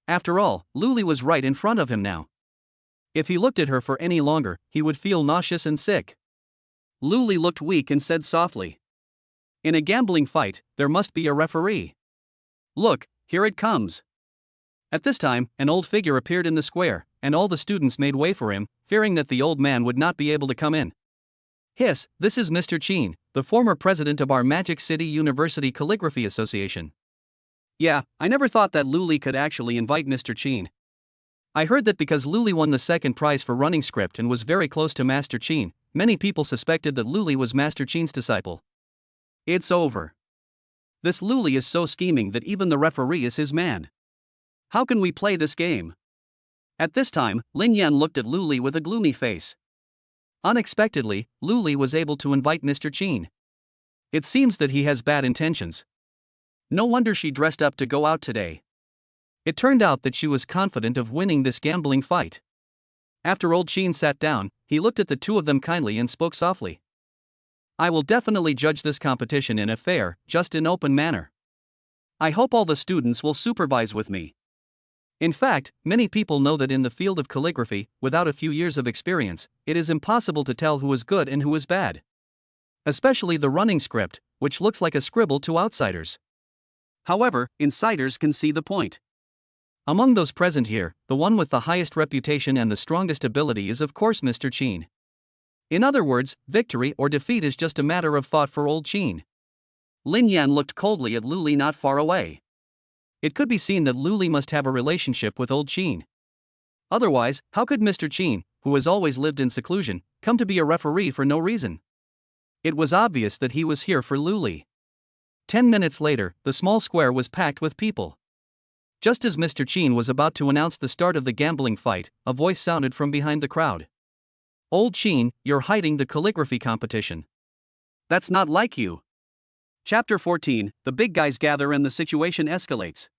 After all, Luli was right in front of him now. If he looked at her for any longer, he would feel nauseous and sick. Luli looked weak and said softly, "In a gambling fight, there must be a referee. Look, here it comes." At this time, an old figure appeared in the square, and all the students made way for him, fearing that the old man would not be able to come in. Hiss, this is Mr. Qin, the former president of our Magic City University Calligraphy Association. Yeah, I never thought that Luli could actually invite Mr. Qin. I heard that because Luli won the second prize for running script and was very close to Master Qin, many people suspected that Luli was Master Qin's disciple. It's over. This Luli is so scheming that even the referee is his man. How can we play this game? At this time, Lin Yan looked at Luli with a gloomy face. Unexpectedly, Luli was able to invite Mr. Qin. It seems that he has bad intentions. No wonder she dressed up to go out today. It turned out that she was confident of winning this gambling fight. After old Qin sat down, he looked at the two of them kindly and spoke softly. I will definitely judge this competition in a fair, just and open manner. I hope all the students will supervise with me. In fact, many people know that in the field of calligraphy, without a few years of experience, it is impossible to tell who is good and who is bad. Especially the running script, which looks like a scribble to outsiders. However, insiders can see the point. Among those present here, the one with the highest reputation and the strongest ability is of course Mr. Qin. In other words, victory or defeat is just a matter of thought for old Qin. Lin Yan looked coldly at Luli not far away. It could be seen that Luli must have a relationship with old Qin. Otherwise, how could Mr. Qin, who has always lived in seclusion, come to be a referee for no reason? It was obvious that he was here for Luli. 10 minutes later, the small square was packed with people. Just as Mr. Qin was about to announce the start of the gambling fight, a voice sounded from behind the crowd. Old Qin, you're hiding the calligraphy competition. That's not like you. Chapter 14, the big guys gather and the situation escalates.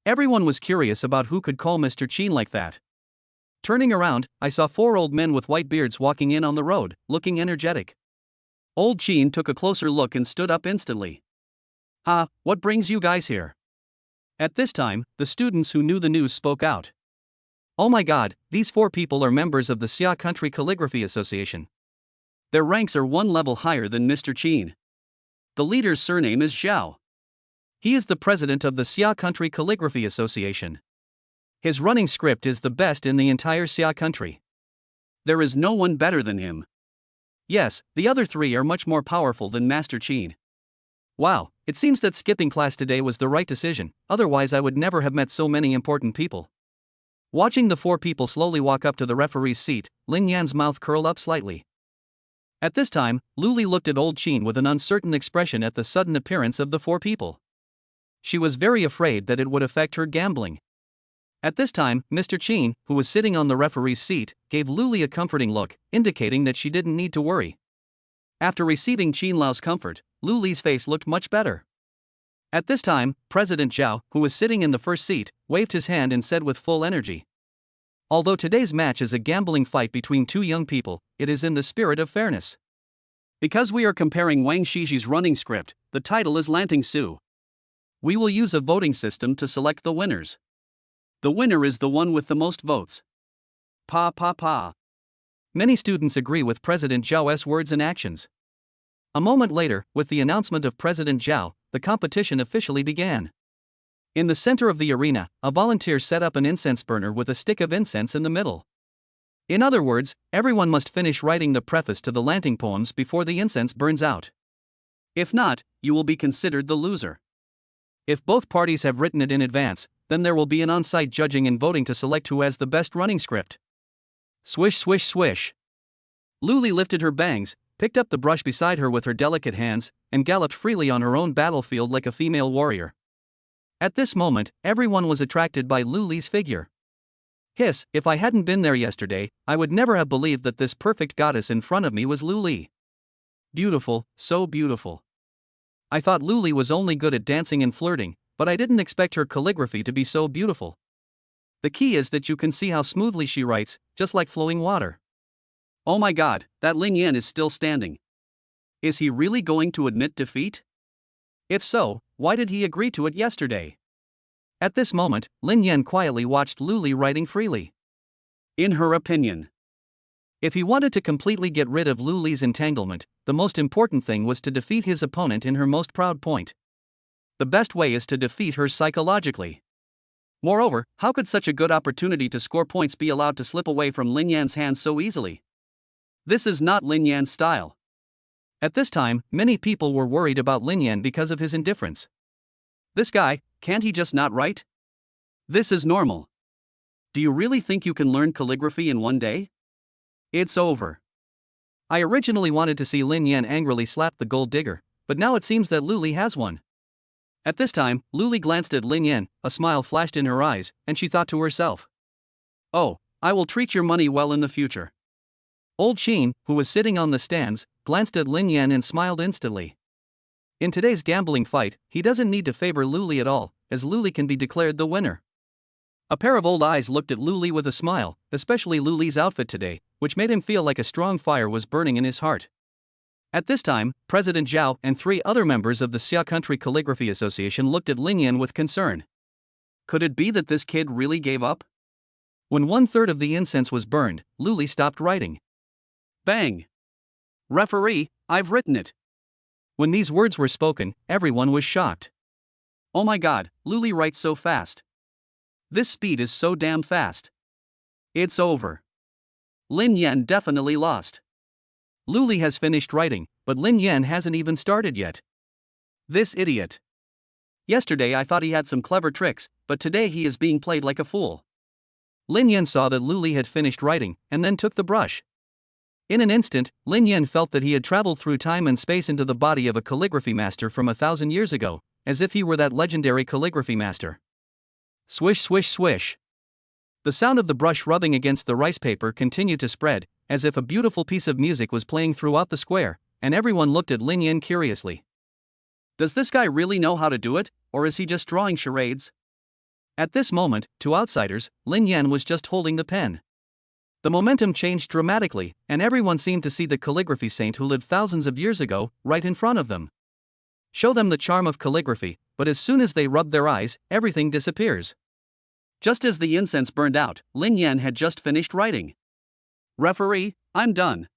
Everyone was curious about who could call Mr. Qin like that. Turning around, I saw 4 old men with white beards walking in on the road, looking energetic. Old Qin took a closer look and stood up instantly. "Ha, what brings you guys here?" At this time, the students who knew the news spoke out. "Oh my god, these 4 people are members of the Xia Country Calligraphy Association. Their ranks are 1 level higher than Mr. Qin. The leader's surname is Zhao. He is the president of the Xia Country Calligraphy Association. His running script is the best in the entire Xia country. There is no one better than him. Yes, the other 3 are much more powerful than Master Qin. Wow, it seems that skipping class today was the right decision, otherwise I would never have met so many important people. Watching the four people slowly walk up to the referee's seat, Lin Yan's mouth curled up slightly. At this time, Luli looked at old Qin with an uncertain expression at the sudden appearance of the four people. She was very afraid that it would affect her gambling. At this time, Mr. Qin, who was sitting on the referee's seat, gave Luli a comforting look, indicating that she didn't need to worry. After receiving Qin Lao's comfort, Luli's face looked much better. At this time, President Zhao, who was sitting in the first seat, waved his hand and said with full energy, "Although today's match is a gambling fight between two young people, it is in the spirit of fairness. Because we are comparing Wang Shiji's running script, the title is Lanting Su. We will use a voting system to select the winners. The winner is the one with the most votes." Pa pa pa. Many students agree with President Zhao's words and actions. A moment later, with the announcement of President Zhao, the competition officially began. In the center of the arena, a volunteer set up an incense burner with a stick of incense in the middle. In other words, everyone must finish writing the preface to the Lanting poems before the incense burns out. If not, you will be considered the loser. If both parties have written it in advance, then there will be an on-site judging and voting to select who has the best running script. Swish swish swish. Luli lifted her bangs, picked up the brush beside her with her delicate hands, and galloped freely on her own battlefield like a female warrior. At this moment, everyone was attracted by Luli's figure. Hiss, if I hadn't been there yesterday, I would never have believed that this perfect goddess in front of me was Luli. Beautiful, so beautiful. I thought Luli was only good at dancing and flirting, but I didn't expect her calligraphy to be so beautiful. The key is that you can see how smoothly she writes, just like flowing water. Oh my god, that Lin Yan is still standing. Is he really going to admit defeat? If so, why did he agree to it yesterday? At this moment, Lin Yan quietly watched Luli writing freely. In her opinion, if he wanted to completely get rid of Luli's entanglement, the most important thing was to defeat his opponent in her most proud point. The best way is to defeat her psychologically. Moreover, how could such a good opportunity to score points be allowed to slip away from Lin Yan's hands so easily? This is not Lin Yan's style. At this time, many people were worried about Lin Yan because of his indifference. This guy, can't he just not write? This is normal. Do you really think you can learn calligraphy in one day? It's over. I originally wanted to see Lin Yan angrily slap the gold digger, but now it seems that Luli has one. At this time, Luli glanced at Lin Yan, a smile flashed in her eyes, and she thought to herself, "Oh, I will treat your money well in the future." Old Qin, who was sitting on the stands, glanced at Lin Yan and smiled instantly. In today's gambling fight, he doesn't need to favor Luli at all, as Luli can be declared the winner. A pair of old eyes looked at Luli with a smile, especially Luli's outfit today, which made him feel like a strong fire was burning in his heart. At this time, President Zhao and 3 other members of the Xia Country Calligraphy Association looked at Lin Yan with concern. Could it be that this kid really gave up? When 1/3 of the incense was burned, Luli stopped writing. Bang! Referee, I've written it. When these words were spoken, everyone was shocked. Oh my god, Luli writes so fast. This speed is so damn fast. It's over. Lin Yan definitely lost. Luli has finished writing, but Lin Yan hasn't even started yet. This idiot. Yesterday I thought he had some clever tricks, but today he is being played like a fool. Lin Yan saw that Luli had finished writing, and then took the brush. In an instant, Lin Yan felt that he had traveled through time and space into the body of a calligraphy master from 1,000 years ago, as if he were that legendary calligraphy master. Swish swish swish. The sound of the brush rubbing against the rice paper continued to spread, as if a beautiful piece of music was playing throughout the square, and everyone looked at Lin Yan curiously. Does this guy really know how to do it, or is he just drawing charades? At this moment, to outsiders, Lin Yan was just holding the pen. The momentum changed dramatically, and everyone seemed to see the calligraphy saint who lived thousands of years ago, right in front of them. Show them the charm of calligraphy, but as soon as they rub their eyes, everything disappears. Just as the incense burned out, Lin Yan had just finished writing. Referee, I'm done.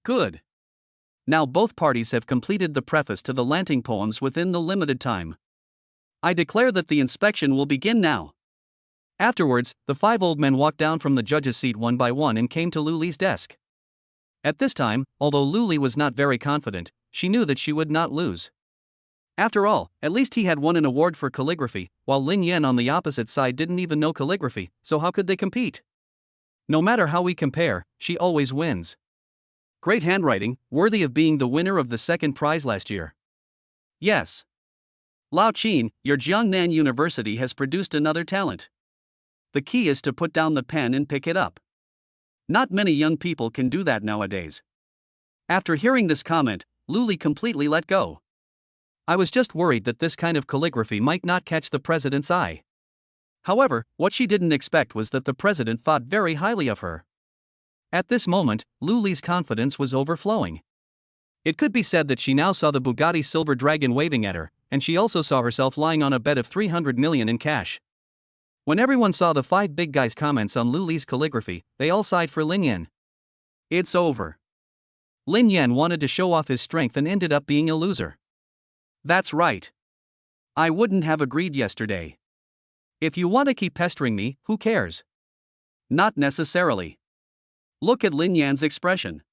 Good. Now both parties have completed the preface to the Lanting poems within the limited time. I declare that the inspection will begin now. Afterwards, the 5 old men walked down from the judge's seat one by one and came to Luli's desk. At this time, although Luli was not very confident, she knew that she would not lose. After all, at least he had won an award for calligraphy, while Lin Yan on the opposite side didn't even know calligraphy, so how could they compete? No matter how we compare, she always wins. Great handwriting, worthy of being the winner of the second prize last year. Yes. Lao Qin, your Jiangnan University has produced another talent. The key is to put down the pen and pick it up. Not many young people can do that nowadays. After hearing this comment, Luli completely let go. I was just worried that this kind of calligraphy might not catch the president's eye. However, what she didn't expect was that the president thought very highly of her. At this moment, Luli's confidence was overflowing. It could be said that she now saw the Bugatti Silver Dragon waving at her, and she also saw herself lying on a bed of 300 million in cash. When everyone saw the five big guys' comments on Luli's calligraphy, they all sighed for Lin Yan. It's over. Lin Yan wanted to show off his strength and ended up being a loser. That's right. I wouldn't have agreed yesterday. If you want to keep pestering me, who cares? Not necessarily. Look at Lin Yan's expression.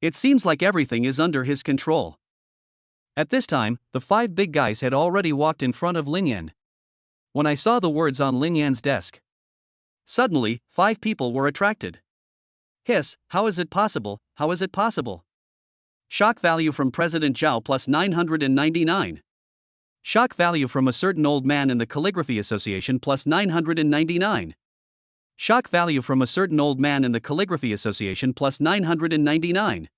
It seems like everything is under his control. At this time, the five big guys had already walked in front of Lin Yan. When I saw the words on Lin Yan's desk, suddenly, 5 people were attracted. Hiss, how is it possible, how is it possible? Shock value from President Zhao plus 999. Shock value from a certain old man in the Calligraphy Association plus 999. Shock value from a certain old man in the Calligraphy Association plus 999.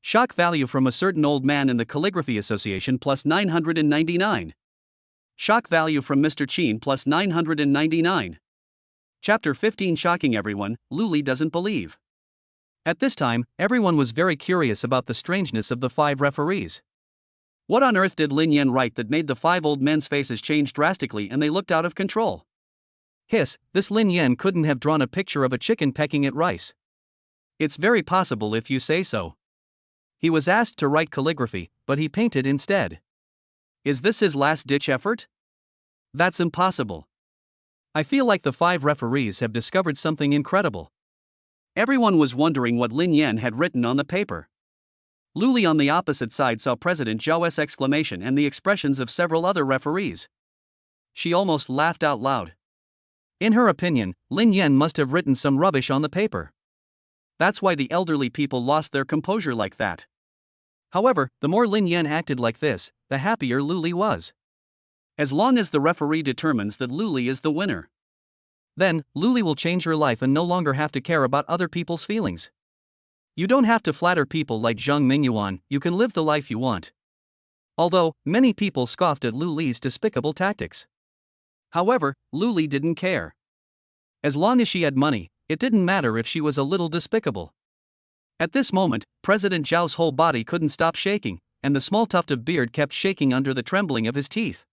Shock value from a certain old man in the Calligraphy Association plus 999. Shock value from Mr. Qin plus 999. Chapter 15. Shocking everyone, Luli doesn't believe. At this time, everyone was very curious about the strangeness of the 5 referees. What on earth did Lin Yan write that made the 5 old men's faces change drastically and they looked out of control? Hiss, this Lin Yan couldn't have drawn a picture of a chicken pecking at rice. It's very possible if you say so. He was asked to write calligraphy, but he painted instead. Is this his last-ditch effort? That's impossible. I feel like the 5 referees have discovered something incredible. Everyone was wondering what Lin Yan had written on the paper. Luli on the opposite side saw President Zhao's exclamation and the expressions of several other referees. She almost laughed out loud. In her opinion, Lin Yan must have written some rubbish on the paper. That's why the elderly people lost their composure like that. However, the more Lin Yan acted like this, the happier Luli was. As long as the referee determines that Luli is the winner, then Luli will change her life and no longer have to care about other people's feelings. You don't have to flatter people like Zhang Mingyuan, you can live the life you want. Although, many people scoffed at Luli's despicable tactics. However, Luli didn't care. As long as she had money, it didn't matter if she was a little despicable. At this moment, President Zhao's whole body couldn't stop shaking, and the small tuft of beard kept shaking under the trembling of his teeth.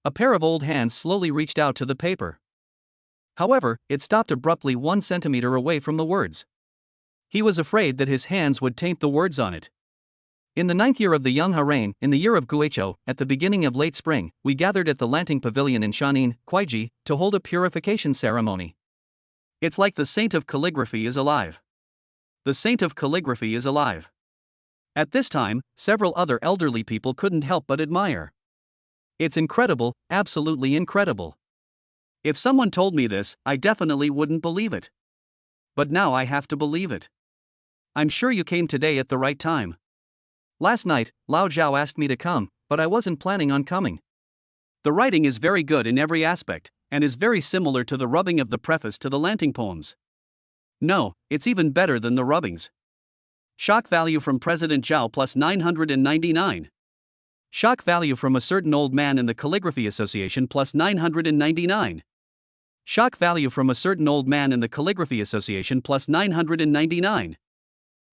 A pair of old hands slowly reached out to the paper. However, it stopped abruptly 1 centimeter away from the words. He was afraid that his hands would taint the words on it. In the 9th year of the Young Harain, in the year of Guizhou, at the beginning of late spring, we gathered at the Lanting Pavilion in Shanin, Kuiji, to hold a purification ceremony. It's like the saint of calligraphy is alive. The saint of calligraphy is alive. At this time, several other elderly people couldn't help but admire. It's incredible, absolutely incredible. If someone told me this, I definitely wouldn't believe it. But now I have to believe it. I'm sure you came today at the right time. Last night, Lao Zhao asked me to come, but I wasn't planning on coming. The writing is very good in every aspect, and is very similar to the rubbing of the preface to the Lanting poems. No, it's even better than the rubbings. Shock value from President Zhao plus 999. Shock value from a certain old man in the Calligraphy Association plus 999. Shock value from a certain old man in the Calligraphy Association plus 999.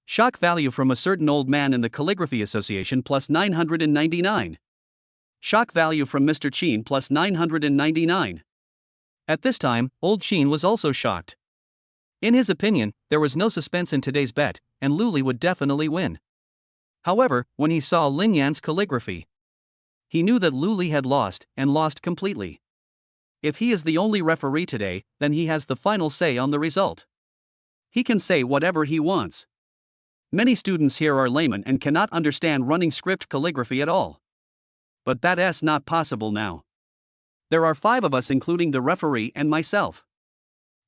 Shock value from a certain old man in the Calligraphy Association plus 999. Shock value from Mr. Qin plus 999. At this time, old Qin was also shocked. In his opinion, there was no suspense in today's bet, and Luli would definitely win. However, when he saw Lin Yan's calligraphy, he knew that Luli had lost, and lost completely. If he is the only referee today, then he has the final say on the result. He can say whatever he wants. Many students here are laymen and cannot understand running script calligraphy at all. But that's not possible now. There are 5 of us including the referee and myself.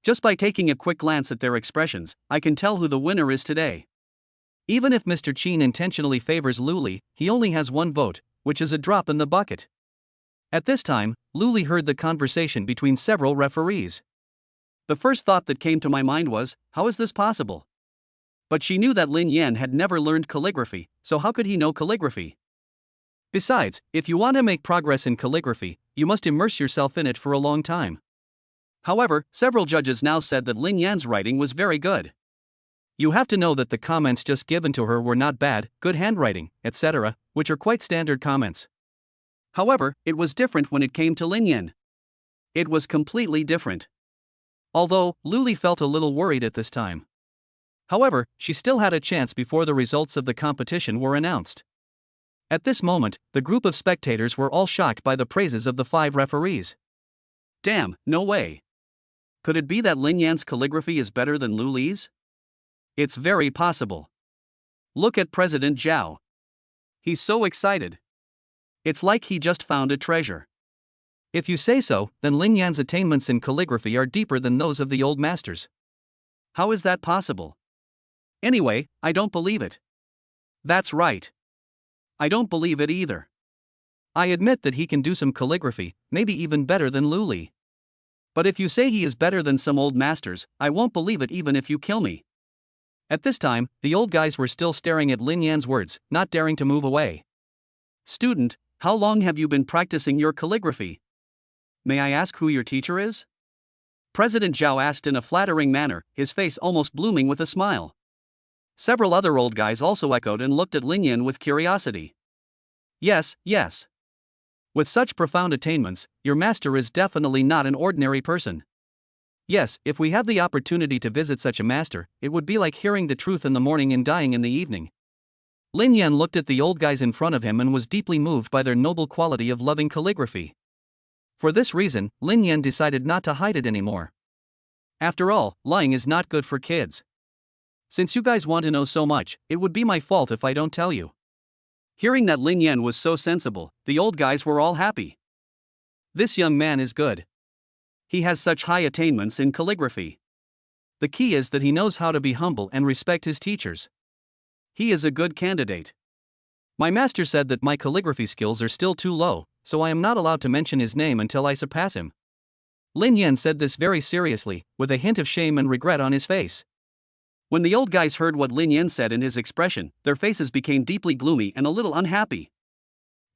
Just by taking a quick glance at their expressions, I can tell who the winner is today. Even if Mr. Chin intentionally favors Luli, he only has 1 vote, which is a drop in the bucket. At this time, Luli heard the conversation between several referees. The first thought that came to my mind was, how is this possible? But she knew that Lin Yan had never learned calligraphy, so how could he know calligraphy? Besides, if you want to make progress in calligraphy, you must immerse yourself in it for a long time. However, several judges now said that Lin Yan's writing was very good. You have to know that the comments just given to her were not bad, good handwriting, etc., which are quite standard comments. However, it was different when it came to Lin Yan. It was completely different. Although, Luli felt a little worried at this time. However, she still had a chance before the results of the competition were announced. At this moment, the group of spectators were all shocked by the praises of the 5 referees. Damn, no way. Could it be that Lin Yan's calligraphy is better than Luli's? It's very possible. Look at President Zhao. He's so excited. It's like he just found a treasure. If you say so, then Lin Yan's attainments in calligraphy are deeper than those of the old masters. How is that possible? Anyway, I don't believe it. That's right. I don't believe it either. I admit that he can do some calligraphy, maybe even better than Luli. But if you say he is better than some old masters, I won't believe it even if you kill me. At this time, the old guys were still staring at Lin Yan's words, not daring to move away. Student, how long have you been practicing your calligraphy? May I ask who your teacher is? President Zhao asked in a flattering manner, his face almost blooming with a smile. Several other old guys also echoed and looked at Lin Yan with curiosity. Yes, yes. With such profound attainments, your master is definitely not an ordinary person. Yes, if we have the opportunity to visit such a master, it would be like hearing the truth in the morning and dying in the evening. Lin Yan looked at the old guys in front of him and was deeply moved by their noble quality of loving calligraphy. For this reason, Lin Yan decided not to hide it anymore. After all, lying is not good for kids. Since you guys want to know so much, it would be my fault if I don't tell you. Hearing that Lin Yan was so sensible, the old guys were all happy. This young man is good. He has such high attainments in calligraphy. The key is that he knows how to be humble and respect his teachers. He is a good candidate. My master said that my calligraphy skills are still too low, so I am not allowed to mention his name until I surpass him. Lin Yan said this very seriously, with a hint of shame and regret on his face. When the old guys heard what Lin Yan said and his expression, their faces became deeply gloomy and a little unhappy.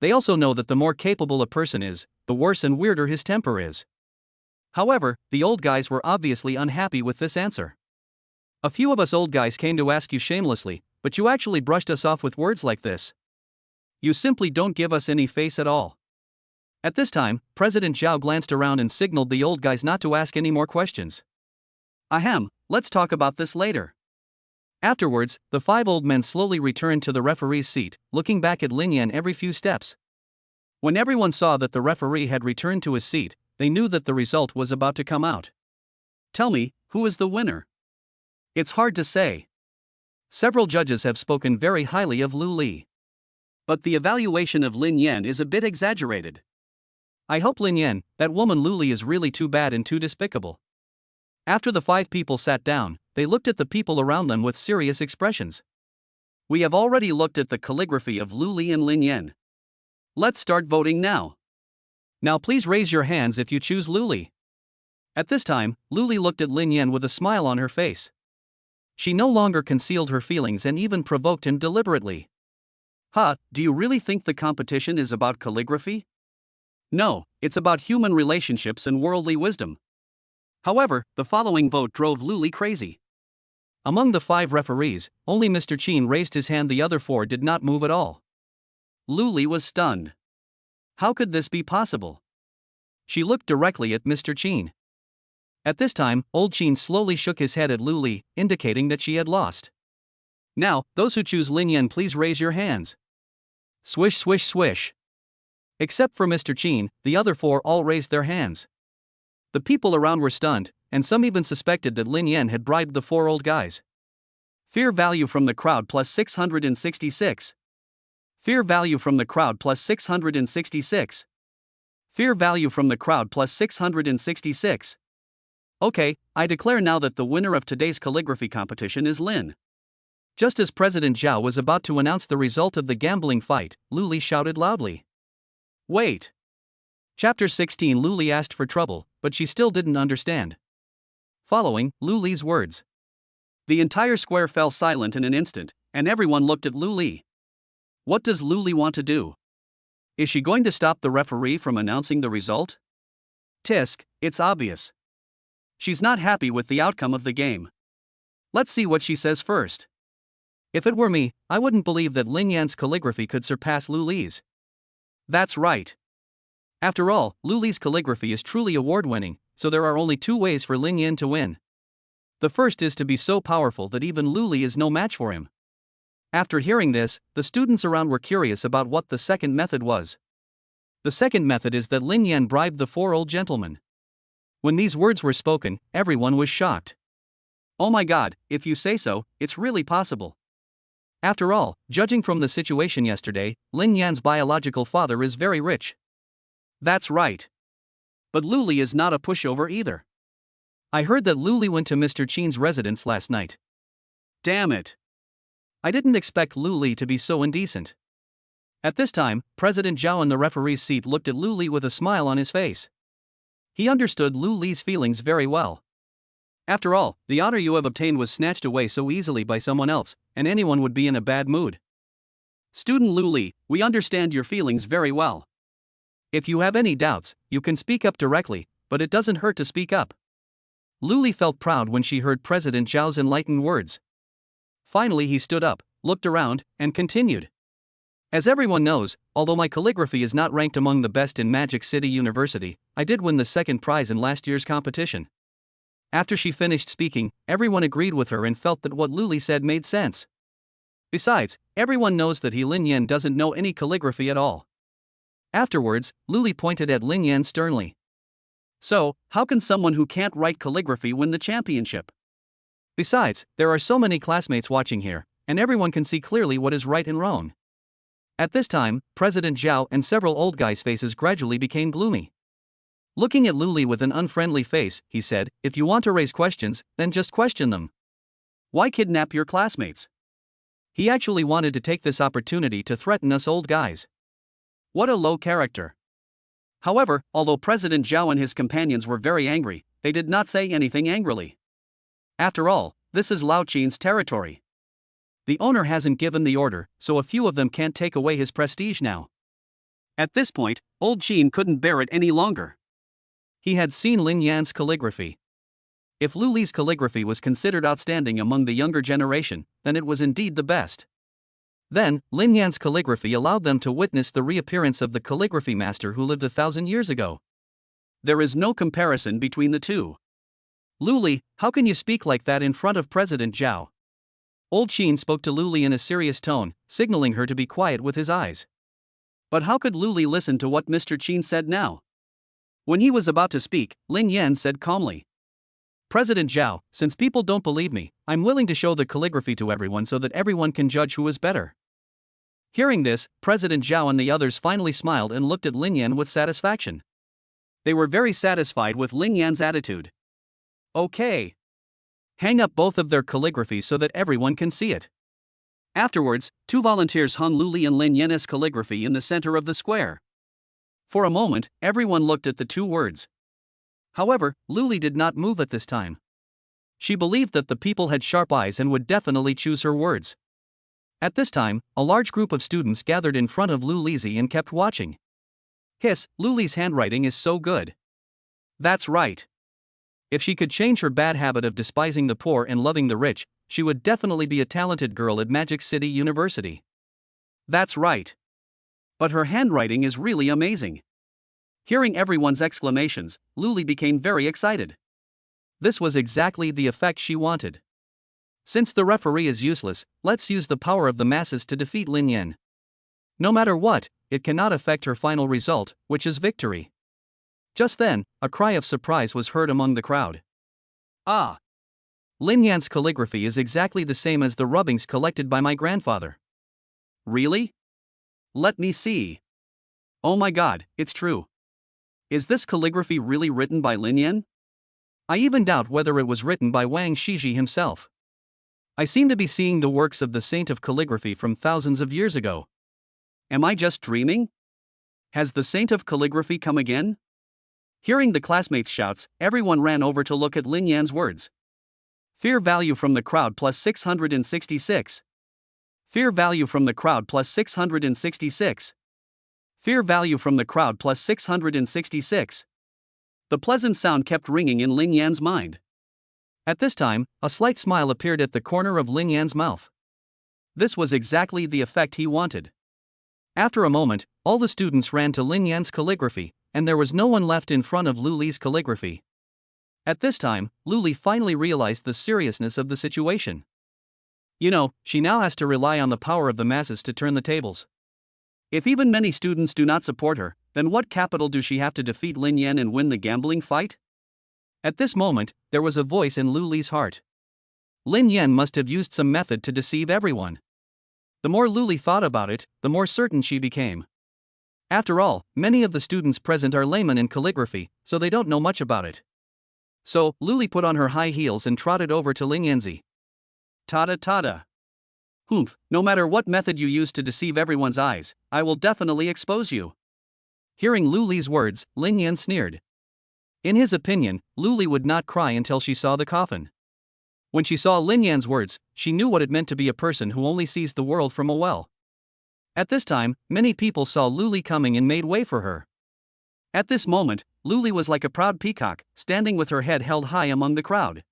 They also know that the more capable a person is, the worse and weirder his temper is. However, the old guys were obviously unhappy with this answer. A few of us old guys came to ask you shamelessly, but you actually brushed us off with words like this. You simply don't give us any face at all. At this time, President Zhao glanced around and signaled the old guys not to ask any more questions. Ahem, let's talk about this later. Afterwards, the 5 old men slowly returned to the referee's seat, looking back at Lin Yan every few steps. When everyone saw that the referee had returned to his seat, they knew that the result was about to come out. Tell me, who is the winner? It's hard to say. Several judges have spoken very highly of Lu Li. But the evaluation of Lin Yan is a bit exaggerated. I hope Lin Yan, that woman Lu Li is really too bad and too despicable. After the 5 people sat down, they looked at the people around them with serious expressions. We have already looked at the calligraphy of Lu Li and Lin Yan. Let's start voting now. Now please raise your hands if you choose Lu Li. At this time, Lu Li looked at Lin Yan with a smile on her face. She no longer concealed her feelings and even provoked him deliberately. Do you really think the competition is about calligraphy? No, it's about human relationships and worldly wisdom. However, the following vote drove Lu Li crazy. Among the 5 referees, only Mr. Chin raised his hand, the other 4 did not move at all. Lu Li was stunned. How could this be possible? She looked directly at Mr. Chin. At this time, old Chin slowly shook his head at Lu Li, indicating that she had lost. Now, those who choose Lin Yan, please raise your hands. Swish swish swish. Except for Mr. Chin, the other 4 all raised their hands. The people around were stunned, and some even suspected that Lin Yan had bribed the 4 old guys. Fear value from the crowd plus 666. Fear value from the crowd plus 666. Fear value from the crowd plus 666. Okay, I declare now that the winner of today's calligraphy competition is Lin. Just as President Zhao was about to announce the result of the gambling fight, Luli shouted loudly. Wait. Chapter 16. Luli asked for trouble, but she still didn't understand. Following Luli's words, the entire square fell silent in an instant, and everyone looked at Luli. What does Luli want to do? Is she going to stop the referee from announcing the result? Tisk, it's obvious. She's not happy with the outcome of the game. Let's see what she says first. If it were me, I wouldn't believe that Lin Yan's calligraphy could surpass Luli's. That's right. After all, Luli's calligraphy is truly award-winning, so there are only two ways for Lin Yan to win. The first is to be so powerful that even Luli is no match for him. After hearing this, the students around were curious about what the second method was. The second method is that Lin Yan bribed the four old gentlemen. When these words were spoken, everyone was shocked. Oh my god, if you say so, it's really possible. After all, judging from the situation yesterday, Lin Yan's biological father is very rich. That's right. But Luli is not a pushover either. I heard that Luli went to Mr. Qin's residence last night. Damn it. I didn't expect Luli to be so indecent. At this time, President Zhao in the referee's seat looked at Luli with a smile on his face. He understood Luli's feelings very well. After all, the honor you have obtained was snatched away so easily by someone else, and anyone would be in a bad mood. Student Luli, we understand your feelings very well. If you have any doubts, you can speak up directly, but it doesn't hurt to speak up. Luli felt proud when she heard President Zhao's enlightened words. Finally he stood up, looked around, and continued. As everyone knows, although my calligraphy is not ranked among the best in Magic City University, I did win the second prize in last year's competition. After she finished speaking, everyone agreed with her and felt that what Luli said made sense. Besides, everyone knows that Lin Yan doesn't know any calligraphy at all. Afterwards, Luli pointed at Lin Yan sternly. So, how can someone who can't write calligraphy win the championship? Besides, there are so many classmates watching here, and everyone can see clearly what is right and wrong. At this time, President Zhao and several old guys' faces gradually became gloomy. Looking at Luli with an unfriendly face, he said, if you want to raise questions, then just question them. Why kidnap your classmates? He actually wanted to take this opportunity to threaten us old guys. What a low character. However, although President Zhao and his companions were very angry, they did not say anything angrily. After all, this is Lao Qin's territory. The owner hasn't given the order, so a few of them can't take away his prestige now. At this point, old Qin couldn't bear it any longer. He had seen Lin Yan's calligraphy. If Luli's calligraphy was considered outstanding among the younger generation, then it was indeed the best. Then, Lin Yan's calligraphy allowed them to witness the reappearance of the calligraphy master who lived 1,000 years ago. There is no comparison between the two. Luli, how can you speak like that in front of President Zhao? Old Qin spoke to Luli in a serious tone, signaling her to be quiet with his eyes. But how could Luli listen to what Mr. Qin said now? When he was about to speak, Lin Yan said calmly. President Zhao, since people don't believe me, I'm willing to show the calligraphy to everyone so that everyone can judge who is better. Hearing this, President Zhao and the others finally smiled and looked at Lin Yan with satisfaction. They were very satisfied with Lin Yan's attitude. Okay. Hang up both of their calligraphies so that everyone can see it. Afterwards, two volunteers hung Luli and Lin Yan's calligraphy in the center of the square. For a moment, everyone looked at the two words. However, Luli did not move at this time. She believed that the people had sharp eyes and would definitely choose her words. At this time, a large group of students gathered in front of Lulizi and kept watching. Hiss, Luli's handwriting is so good. That's right. If she could change her bad habit of despising the poor and loving the rich, she would definitely be a talented girl at Magic City University. That's right. But her handwriting is really amazing. Hearing everyone's exclamations, Luli became very excited. This was exactly the effect she wanted. Since the referee is useless, let's use the power of the masses to defeat Lin Yan. No matter what, it cannot affect her final result, which is victory. Just then, a cry of surprise was heard among the crowd. Ah! Lin Yan's calligraphy is exactly the same as the rubbings collected by my grandfather. Really? let me see. Oh my god, it's true. Is this calligraphy really written by Lin Yan? I even doubt whether it was written by Wang Shiji himself. I seem to be seeing the works of the saint of calligraphy from thousands of years ago. Am I just dreaming? Has the saint of calligraphy come again? Hearing the classmates' shouts, everyone ran over to look at Lin Yan's words. Fear value from the crowd plus 666. Fear value from the crowd plus 666. Fear value from the crowd plus 666. The pleasant sound kept ringing in Lin Yan's mind. At this time, a slight smile appeared at the corner of Lin Yan's mouth. This was exactly the effect he wanted. After a moment, all the students ran to Lin Yan's calligraphy, and there was no one left in front of Lu Li's calligraphy. At this time, Lu Li finally realized the seriousness of the situation. You know, she now has to rely on the power of the masses to turn the tables. If even many students do not support her, then what capital does she have to defeat Lin Yan and win the gambling fight? At this moment, there was a voice in Lu Li's heart. Lin Yan must have used some method to deceive everyone. The more Lu Li thought about it, the more certain she became. After all, many of the students present are laymen in calligraphy, so they don't know much about it. So, Lu Li put on her high heels and trotted over to Lin Yanzi. Tada tada. Humph, no matter what method you use to deceive everyone's eyes, I will definitely expose you. Hearing Lu Li's words, Lin Yan sneered. In his opinion, Lu Li would not cry until she saw the coffin. When she saw Lin Yan's words, she knew what it meant to be a person who only sees the world from a well. At this time, many people saw Lu Li coming and made way for her. At this moment, Lu Li was like a proud peacock, standing with her head held high among the crowd.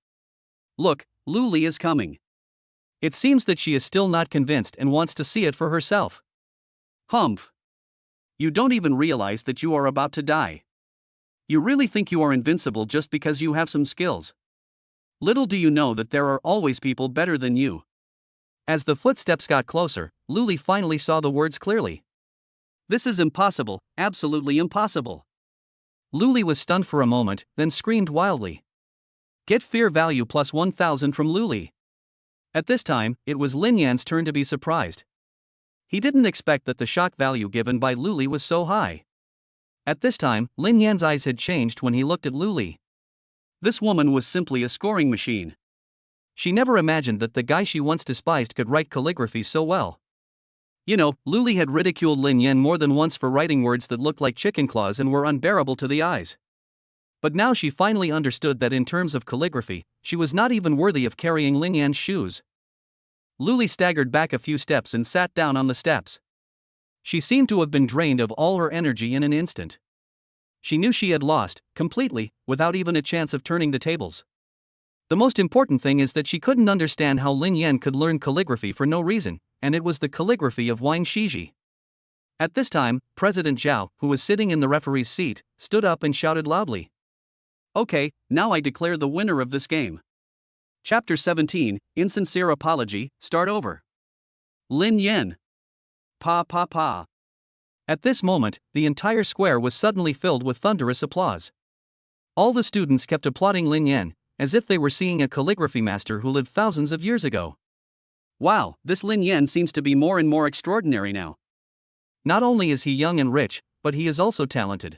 Look, Lu Li is coming. It seems that she is still not convinced and wants to see it for herself. Humph. You don't even realize that you are about to die. You really think you are invincible just because you have some skills. Little do you know that there are always people better than you. As the footsteps got closer, Lu Li finally saw the words clearly. This is impossible, absolutely impossible. Lu Li was stunned for a moment, then screamed wildly. Get fear value plus 1000 from Lu Li. At this time, it was Lin Yan's turn to be surprised. He didn't expect that the shock value given by Lu Li was so high. At this time, Lin Yan's eyes had changed when he looked at Lu Li. This woman was simply a scoring machine. She never imagined that the guy she once despised could write calligraphy so well. You know, Lu Li had ridiculed Lin Yan more than once for writing words that looked like chicken claws and were unbearable to the eyes. But now she finally understood that in terms of calligraphy, she was not even worthy of carrying Lin Yan's shoes. Lu Li staggered back a few steps and sat down on the steps. She seemed to have been drained of all her energy in an instant. She knew she had lost, completely, without even a chance of turning the tables. The most important thing is that she couldn't understand how Lin Yan could learn calligraphy for no reason, and it was the calligraphy of Wang Shiji. At this time, President Zhao, who was sitting in the referee's seat, stood up and shouted loudly. Okay, now I declare the winner of this game. Chapter 17, Insincere Apology, Start Over. Lin Yan. Pa pa pa. At this moment, the entire square was suddenly filled with thunderous applause. All the students kept applauding Lin Yan, as if they were seeing a calligraphy master who lived thousands of years ago. Wow, this Lin Yan seems to be more and more extraordinary now. Not only is he young and rich, but he is also talented.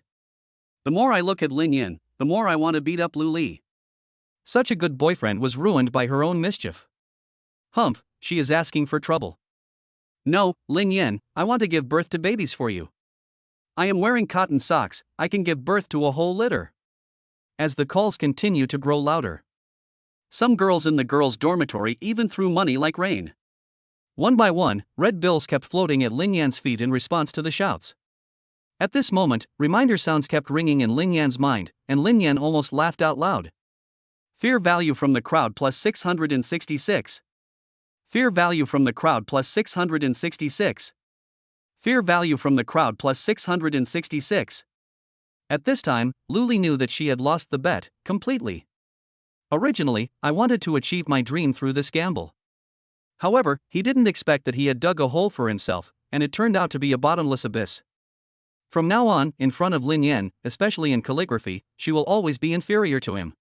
The more I look at Lin Yan, the more I want to beat up Lu Li. Such a good boyfriend was ruined by her own mischief. Humph, she is asking for trouble. No, Lin Yan, I want to give birth to babies for you. I am wearing cotton socks, I can give birth to a whole litter. As the calls continue to grow louder. Some girls in the girls' dormitory even threw money like rain. One by one, red bills kept floating at Lin Yan's feet in response to the shouts. At this moment, reminder sounds kept ringing in Lin Yan's mind, and Lin Yan almost laughed out loud. Fear value from the crowd plus 666. Fear value from the crowd plus 666. Fear value from the crowd plus 666. At this time, Lu Li knew that she had lost the bet, completely. Originally, I wanted to achieve my dream through this gamble. However, he didn't expect that he had dug a hole for himself, and it turned out to be a bottomless abyss. From now on, in front of Lin Yan, especially in calligraphy, she will always be inferior to him.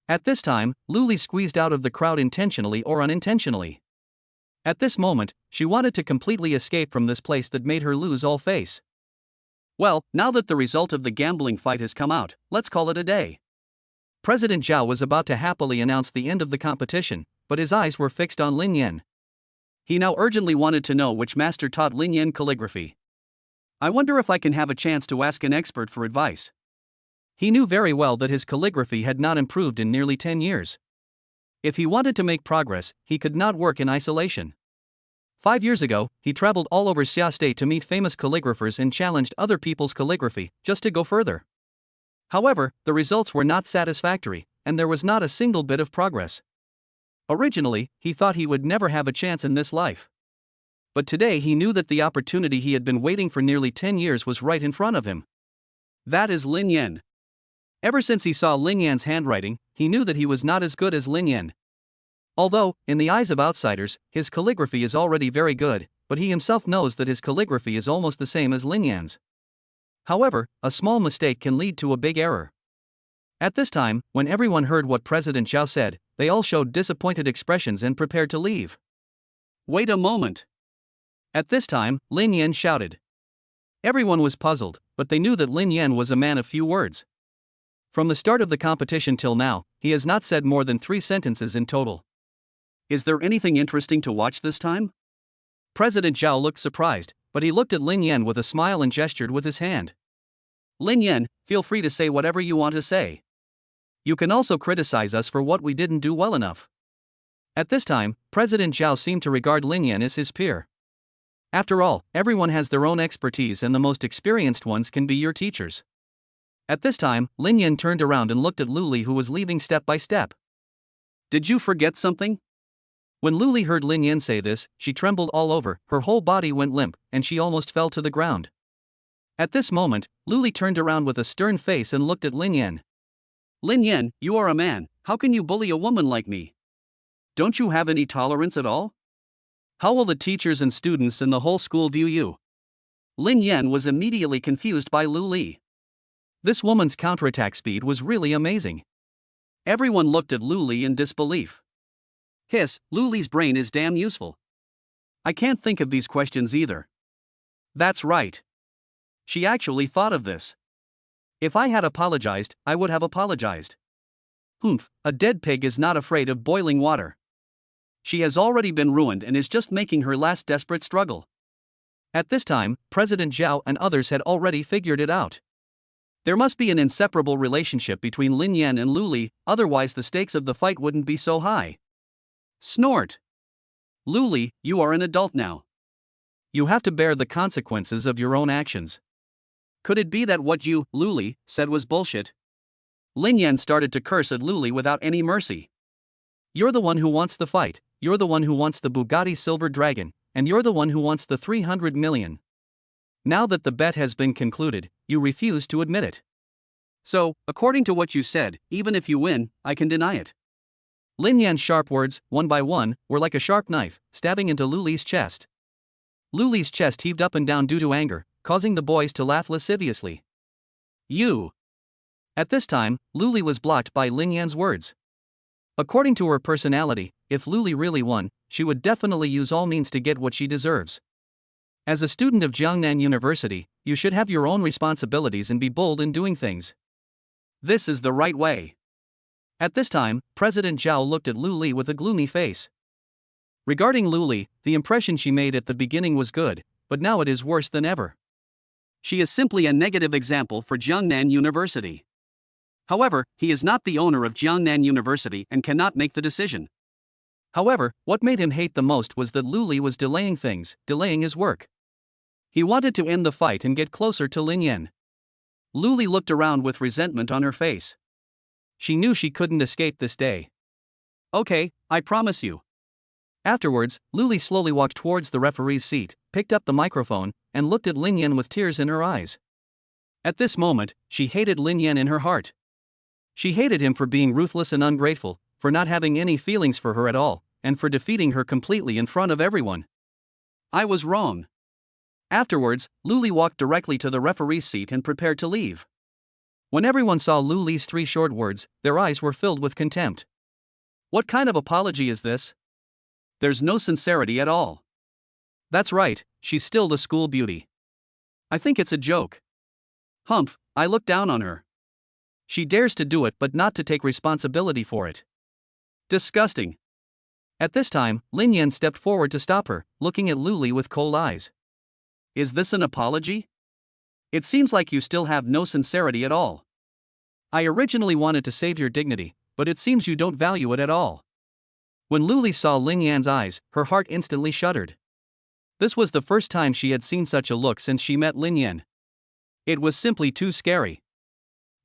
At this time, Lu Li squeezed out of the crowd intentionally or unintentionally. At this moment, she wanted to completely escape from this place that made her lose all face. Well, now that the result of the gambling fight has come out, let's call it a day. President Zhao was about to happily announce the end of the competition, but his eyes were fixed on Lin Yan. He now urgently wanted to know which master taught Lin Yan calligraphy. I wonder if I can have a chance to ask an expert for advice. He knew very well that his calligraphy had not improved in nearly 10 years. If he wanted to make progress, he could not work in isolation. 5 years ago, he traveled all over Xia State to meet famous calligraphers and challenged other people's calligraphy, just to go further. However, the results were not satisfactory, and there was not a single bit of progress. Originally, he thought he would never have a chance in this life. But today he knew that the opportunity he had been waiting for nearly 10 years was right in front of him. That is Lin Yan. Ever since he saw Lin Yan's handwriting, he knew that he was not as good as Lin Yan. Although, in the eyes of outsiders, his calligraphy is already very good, but he himself knows that his calligraphy is almost the same as Lin Yan's. However, a small mistake can lead to a big error. At this time, when everyone heard what President Zhao said, they all showed disappointed expressions and prepared to leave. Wait a moment. At this time, Lin Yan shouted. Everyone was puzzled, but they knew that Lin Yan was a man of few words. From the start of the competition till now, he has not said more than 3 sentences in total. Is there anything interesting to watch this time? President Zhao looked surprised, but he looked at Lin Yan with a smile and gestured with his hand. Lin Yan, feel free to say whatever you want to say. You can also criticize us for what we didn't do well enough. At this time, President Zhao seemed to regard Lin Yan as his peer. After all, everyone has their own expertise and the most experienced ones can be your teachers. At this time, Lin Yan turned around and looked at Lu Li, who was leaving step by step. Did you forget something? When Lu Li heard Lin Yan say this, she trembled all over, her whole body went limp, and she almost fell to the ground. At this moment, Lu Li turned around with a stern face and looked at Lin Yan. Lin Yan, you are a man, how can you bully a woman like me? Don't you have any tolerance at all? How will the teachers and students and the whole school view you? Lin Yan was immediately confused by Lu Li. This woman's counterattack speed was really amazing. Everyone looked at Lu Li in disbelief. Hiss, Lu Li's brain is damn useful. I can't think of these questions either. That's right. She actually thought of this. If I had apologized, I would have apologized. Humph, a dead pig is not afraid of boiling water. She has already been ruined and is just making her last desperate struggle. At this time, President Zhao and others had already figured it out. There must be an inseparable relationship between Lin Yan and Lu Li, otherwise the stakes of the fight wouldn't be so high. Snort! Lu Li, you are an adult now. You have to bear the consequences of your own actions. Could it be that what you, Lu Li, said was bullshit? Lin Yan started to curse at Lu Li without any mercy. You're the one who wants the fight, you're the one who wants the Bugatti Silver Dragon, and you're the one who wants the 300 million. Now that the bet has been concluded, you refuse to admit it. So, according to what you said, even if you win, I can deny it. Lin Yan's sharp words, one by one, were like a sharp knife, stabbing into Lu Li's chest. Lu Li's chest heaved up and down due to anger, causing the boys to laugh lasciviously. You! At this time, Lu Li was blocked by Lin Yan's words. According to her personality, if Lu Li really won, she would definitely use all means to get what she deserves. As a student of Jiangnan University, you should have your own responsibilities and be bold in doing things. This is the right way. At this time, President Zhao looked at Lu Li with a gloomy face. Regarding Lu Li, the impression she made at the beginning was good, but now it is worse than ever. She is simply a negative example for Jiangnan University. However, he is not the owner of Jiangnan University and cannot make the decision. However, what made him hate the most was that Lu Li was delaying things, delaying his work. He wanted to end the fight and get closer to Lin Yan. Lu Li looked around with resentment on her face. She knew she couldn't escape this day. Okay, I promise you. Afterwards, Lu Li slowly walked towards the referee's seat, picked up the microphone, and looked at Lin Yan with tears in her eyes. At this moment, she hated Lin Yan in her heart. She hated him for being ruthless and ungrateful, for not having any feelings for her at all, and for defeating her completely in front of everyone. I was wrong. Afterwards, Lu Li walked directly to the referee's seat and prepared to leave. When everyone saw Lu Li's 3 short words, their eyes were filled with contempt. What kind of apology is this? There's no sincerity at all. That's right, she's still the school beauty. I think it's a joke. Humph, I look down on her. She dares to do it but not to take responsibility for it. Disgusting. At this time, Lin Yan stepped forward to stop her, looking at Luli with cold eyes. Is this an apology? It seems like you still have no sincerity at all. I originally wanted to save your dignity, but it seems you don't value it at all. When Luli saw Lin Yan's eyes, her heart instantly shuddered. This was the first time she had seen such a look since she met Lin Yan. It was simply too scary.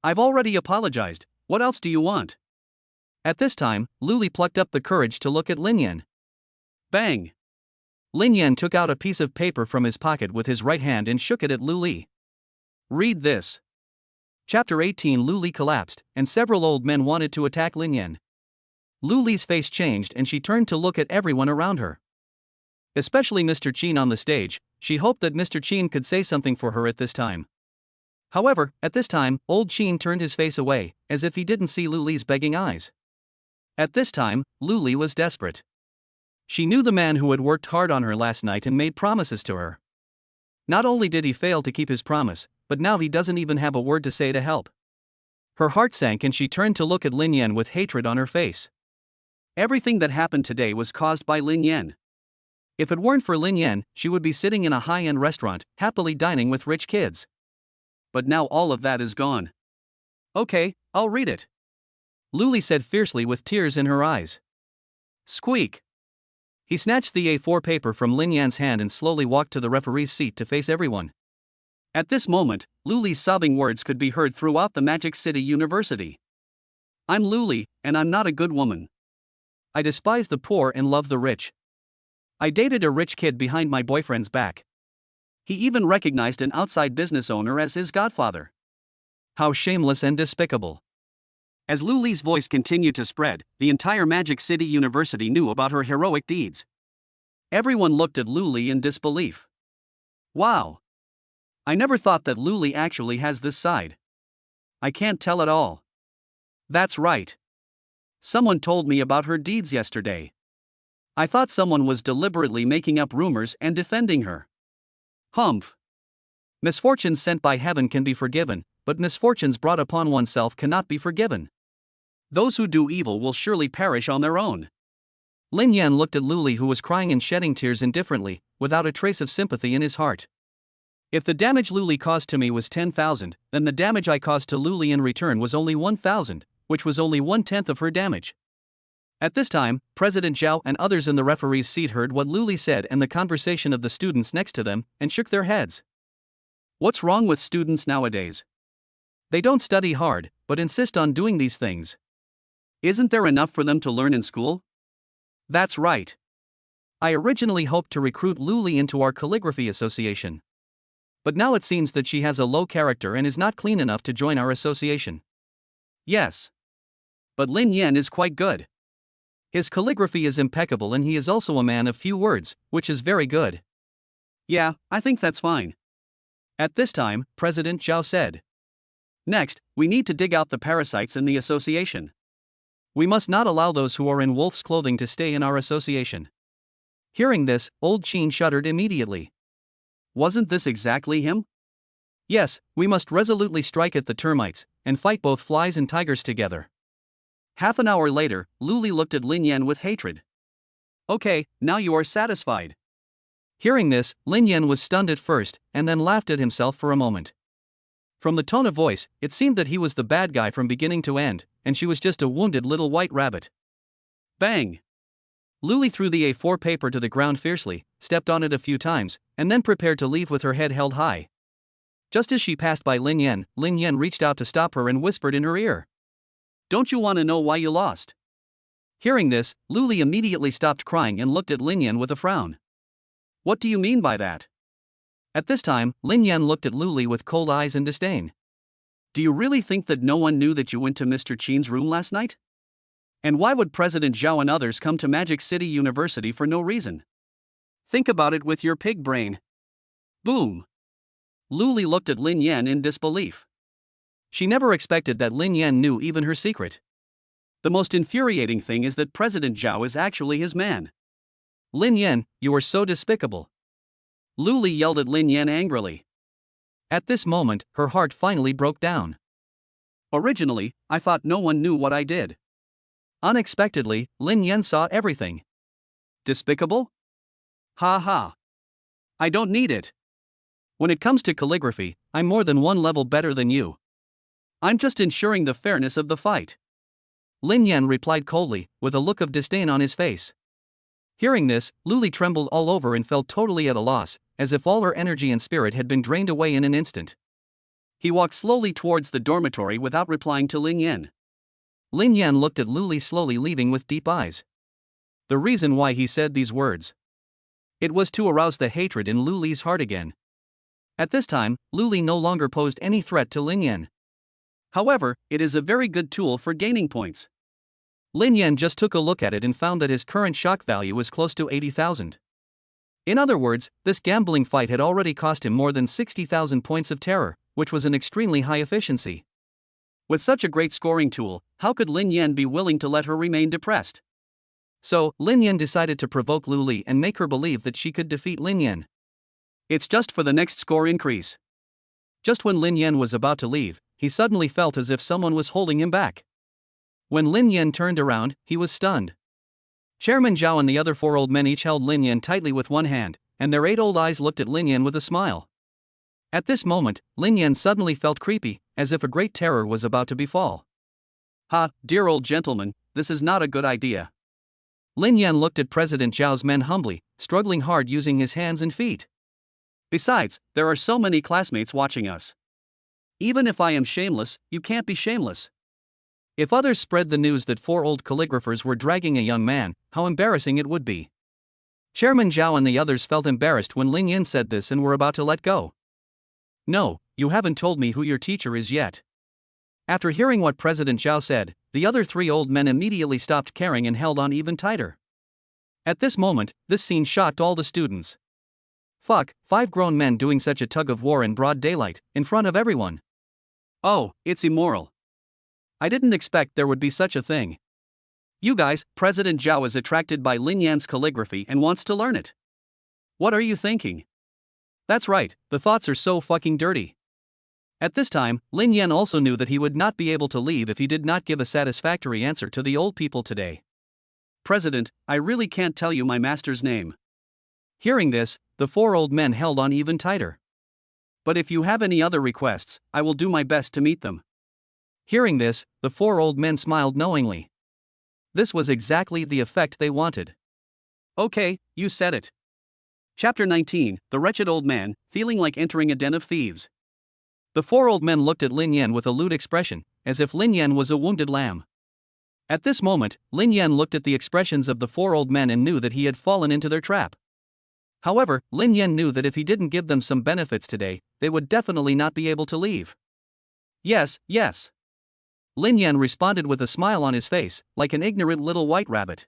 I've already apologized, what else do you want? At this time, Luli plucked up the courage to look at Lin Yan. Bang! Lin Yan took out a piece of paper from his pocket with his right hand and shook it at Luli. Read this. Chapter 18. Luli collapsed, and several old men wanted to attack Lin Yan. Luli's face changed and she turned to look at everyone around her. Especially Mr. Qin on the stage, she hoped that Mr. Qin could say something for her at this time. However, at this time, old Qin turned his face away, as if he didn't see Luli's begging eyes. At this time, Luli was desperate. She knew the man who had worked hard on her last night and made promises to her. Not only did he fail to keep his promise, but now he doesn't even have a word to say to help. Her heart sank and she turned to look at Lin Yan with hatred on her face. Everything that happened today was caused by Lin Yan. If it weren't for Lin Yan, she would be sitting in a high-end restaurant, happily dining with rich kids. But now all of that is gone. Okay, I'll read it. Luli said fiercely with tears in her eyes. Squeak! He snatched the A4 paper from Lin Yan's hand and slowly walked to the referee's seat to face everyone. At this moment, Luli's sobbing words could be heard throughout the Magic City University. I'm Luli, and I'm not a good woman. I despise the poor and love the rich. I dated a rich kid behind my boyfriend's back. He even recognized an outside business owner as his godfather. How shameless and despicable. As Luli's voice continued to spread, the entire Magic City University knew about her heroic deeds. Everyone looked at Luli in disbelief. Wow! I never thought that Luli actually has this side. I can't tell at all. That's right. Someone told me about her deeds yesterday. I thought someone was deliberately making up rumors and defending her. Humph. Misfortunes sent by heaven can be forgiven, but misfortunes brought upon oneself cannot be forgiven. Those who do evil will surely perish on their own. Lin Yan looked at Luli, who was crying and shedding tears indifferently, without a trace of sympathy in his heart. If the damage Luli caused to me was 10,000, then the damage I caused to Luli in return was only 1,000, which was only 1/10 of her damage. At this time, President Zhao and others in the referee's seat heard what Luli said and the conversation of the students next to them, and shook their heads. What's wrong with students nowadays? They don't study hard, but insist on doing these things. Isn't there enough for them to learn in school? That's right. I originally hoped to recruit Luli into our calligraphy association. But now it seems that she has a low character and is not clean enough to join our association. Yes. But Lin Yan is quite good. His calligraphy is impeccable and he is also a man of few words, which is very good. Yeah, I think that's fine. At this time, President Zhao said. Next, we need to dig out the parasites in the association. We must not allow those who are in wolf's clothing to stay in our association. Hearing this, old Qin shuddered immediately. Wasn't this exactly him? Yes, we must resolutely strike at the termites, and fight both flies and tigers together. Half an hour later, Luli looked at Lin Yan with hatred. Okay, now you are satisfied. Hearing this, Lin Yan was stunned at first, and then laughed at himself for a moment. From the tone of voice, it seemed that he was the bad guy from beginning to end, and she was just a wounded little white rabbit. Bang! Luli threw the A4 paper to the ground fiercely, stepped on it a few times, and then prepared to leave with her head held high. Just as she passed by Lin Yan reached out to stop her and whispered in her ear. Don't you want to know why you lost? Hearing this, Luli immediately stopped crying and looked at Lin Yan with a frown. What do you mean by that? At this time, Lin Yan looked at Luli with cold eyes and disdain. Do you really think that no one knew that you went to Mr. Qin's room last night? And why would President Zhao and others come to Magic City University for no reason? Think about it with your pig brain. Boom! Luli looked at Lin Yan in disbelief. She never expected that Lin Yan knew even her secret. The most infuriating thing is that President Zhao is actually his man. Lin Yan, you are so despicable. Lu Li yelled at Lin Yan angrily. At this moment, her heart finally broke down. Originally, I thought no one knew what I did. Unexpectedly, Lin Yan saw everything. Despicable? Ha ha. I don't need it. When it comes to calligraphy, I'm more than one level better than you. I'm just ensuring the fairness of the fight. Lin Yan replied coldly, with a look of disdain on his face. Hearing this, Lu Li trembled all over and felt totally at a loss, as if all her energy and spirit had been drained away in an instant. He walked slowly towards the dormitory without replying to Lin Yan. Lin Yan looked at Lu Li slowly leaving with deep eyes. The reason why he said these words. It was to arouse the hatred in Lu Li's heart again. At this time, Lu Li no longer posed any threat to Lin Yan. However, it is a very good tool for gaining points. Lin Yan just took a look at it and found that his current shock value was close to 80,000. In other words, this gambling fight had already cost him more than 60,000 points of terror, which was an extremely high efficiency. With such a great scoring tool, how could Lin Yan be willing to let her remain depressed? So, Lin Yan decided to provoke Lu Li and make her believe that she could defeat Lin Yan. It's just for the next score increase. Just when Lin Yan was about to leave, he suddenly felt as if someone was holding him back. When Lin Yan turned around, he was stunned. Chairman Zhao and the other 4 old men each held Lin Yan tightly with one hand, and their 8 old eyes looked at Lin Yan with a smile. At this moment, Lin Yan suddenly felt creepy, as if a great terror was about to befall. Ha, dear old gentleman, this is not a good idea. Lin Yan looked at President Zhao's men humbly, struggling hard using his hands and feet. Besides, there are so many classmates watching us. Even if I am shameless, you can't be shameless. If others spread the news that 4 old calligraphers were dragging a young man, how embarrassing it would be. Chairman Zhao and the others felt embarrassed when Lin Yan said this and were about to let go. No, you haven't told me who your teacher is yet. After hearing what President Zhao said, the other 3 old men immediately stopped caring and held on even tighter. At this moment, this scene shocked all the students. Fuck, 5 grown men doing such a tug of war in broad daylight, in front of everyone. Oh, it's immoral. I didn't expect there would be such a thing. You guys, President Zhao is attracted by Lin Yan's calligraphy and wants to learn it. What are you thinking? That's right, the thoughts are so fucking dirty. At this time, Lin Yan also knew that he would not be able to leave if he did not give a satisfactory answer to the old people today. President, I really can't tell you my master's name. Hearing this, the 4 old men held on even tighter. But if you have any other requests, I will do my best to meet them. Hearing this, the 4 old men smiled knowingly. This was exactly the effect they wanted. Okay, you said it. Chapter 19, The Wretched Old Man, Feeling Like Entering a Den of Thieves. The 4 old men looked at Lin Yan with a lewd expression, as if Lin Yan was a wounded lamb. At this moment, Lin Yan looked at the expressions of the 4 old men and knew that he had fallen into their trap. However, Lin Yan knew that if he didn't give them some benefits today, they would definitely not be able to leave. Yes, yes. Lin Yan responded with a smile on his face, like an ignorant little white rabbit.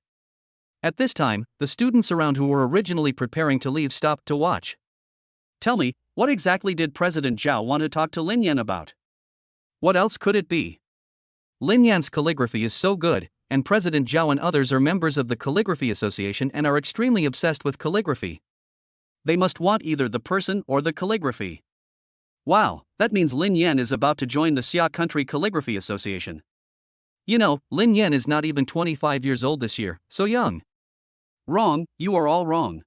At this time, the students around who were originally preparing to leave stopped to watch. Tell me, what exactly did President Zhao want to talk to Lin Yan about? What else could it be? Lin Yan's calligraphy is so good, and President Zhao and others are members of the Calligraphy Association and are extremely obsessed with calligraphy. They must want either the person or the calligraphy. Wow, that means Lin Yan is about to join the Xia Country Calligraphy Association. You know, Lin Yan is not even 25 years old this year, so young. Wrong, you are all wrong.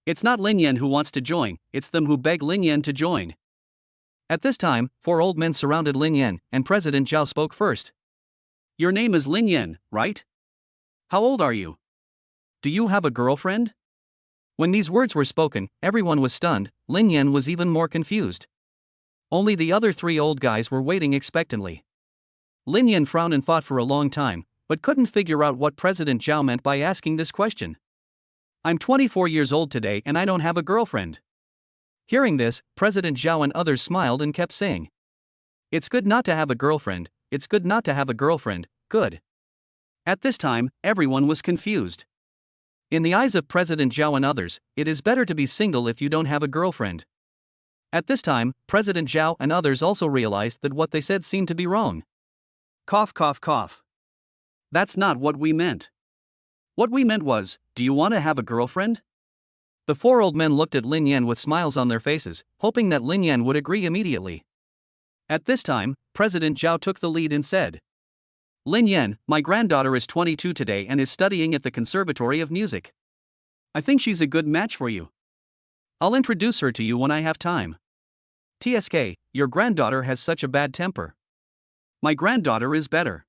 It's not Lin Yan who wants to join, it's them who beg Lin Yan to join. At this time, 4 old men surrounded Lin Yan, and President Zhao spoke first. Your name is Lin Yan, right? How old are you? Do you have a girlfriend? When these words were spoken, everyone was stunned. Lin Yan was even more confused. Only the other 3 old guys were waiting expectantly. Lin Yan frowned and thought for a long time, but couldn't figure out what President Zhao meant by asking this question. I'm 24 years old today and I don't have a girlfriend. Hearing this, President Zhao and others smiled and kept saying, it's good not to have a girlfriend, it's good not to have a girlfriend, good. At this time, everyone was confused. In the eyes of President Zhao and others, it is better to be single if you don't have a girlfriend. At this time, President Zhao and others also realized that what they said seemed to be wrong. Cough cough cough. That's not what we meant. What we meant was, do you want to have a girlfriend? The four old men looked at Lin Yan with smiles on their faces, hoping that Lin Yan would agree immediately. At this time, President Zhao took the lead and said, Lin Yan, my granddaughter is 22 today and is studying at the Conservatory of Music. I think she's a good match for you. I'll introduce her to you when I have time. TSK, your granddaughter has such a bad temper. My granddaughter is better.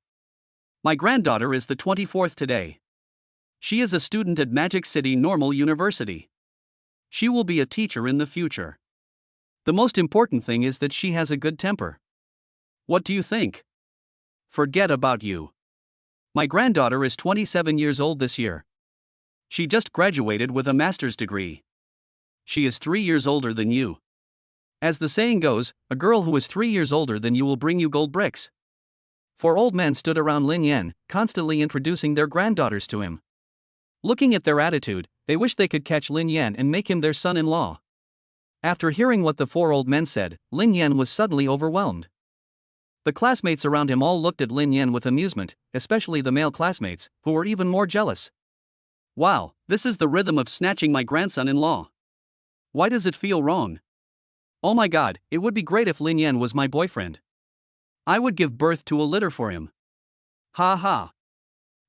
My granddaughter is the 24th today. She is a student at Magic City Normal University. She will be a teacher in the future. The most important thing is that she has a good temper. What do you think? Forget about you. My granddaughter is 27 years old this year. She just graduated with a master's degree. She is 3 years older than you. As the saying goes, a girl who is 3 years older than you will bring you gold bricks. Four old men stood around Lin Yan, constantly introducing their granddaughters to him. Looking at their attitude, they wished they could catch Lin Yan and make him their son-in-law. After hearing what the four old men said, Lin Yan was suddenly overwhelmed. The classmates around him all looked at Lin Yan with amusement, especially the male classmates, who were even more jealous. Wow, this is the rhythm of snatching my grandson-in-law. Why does it feel wrong? Oh my god, it would be great if Lin Yan was my boyfriend. I would give birth to a litter for him. Ha ha.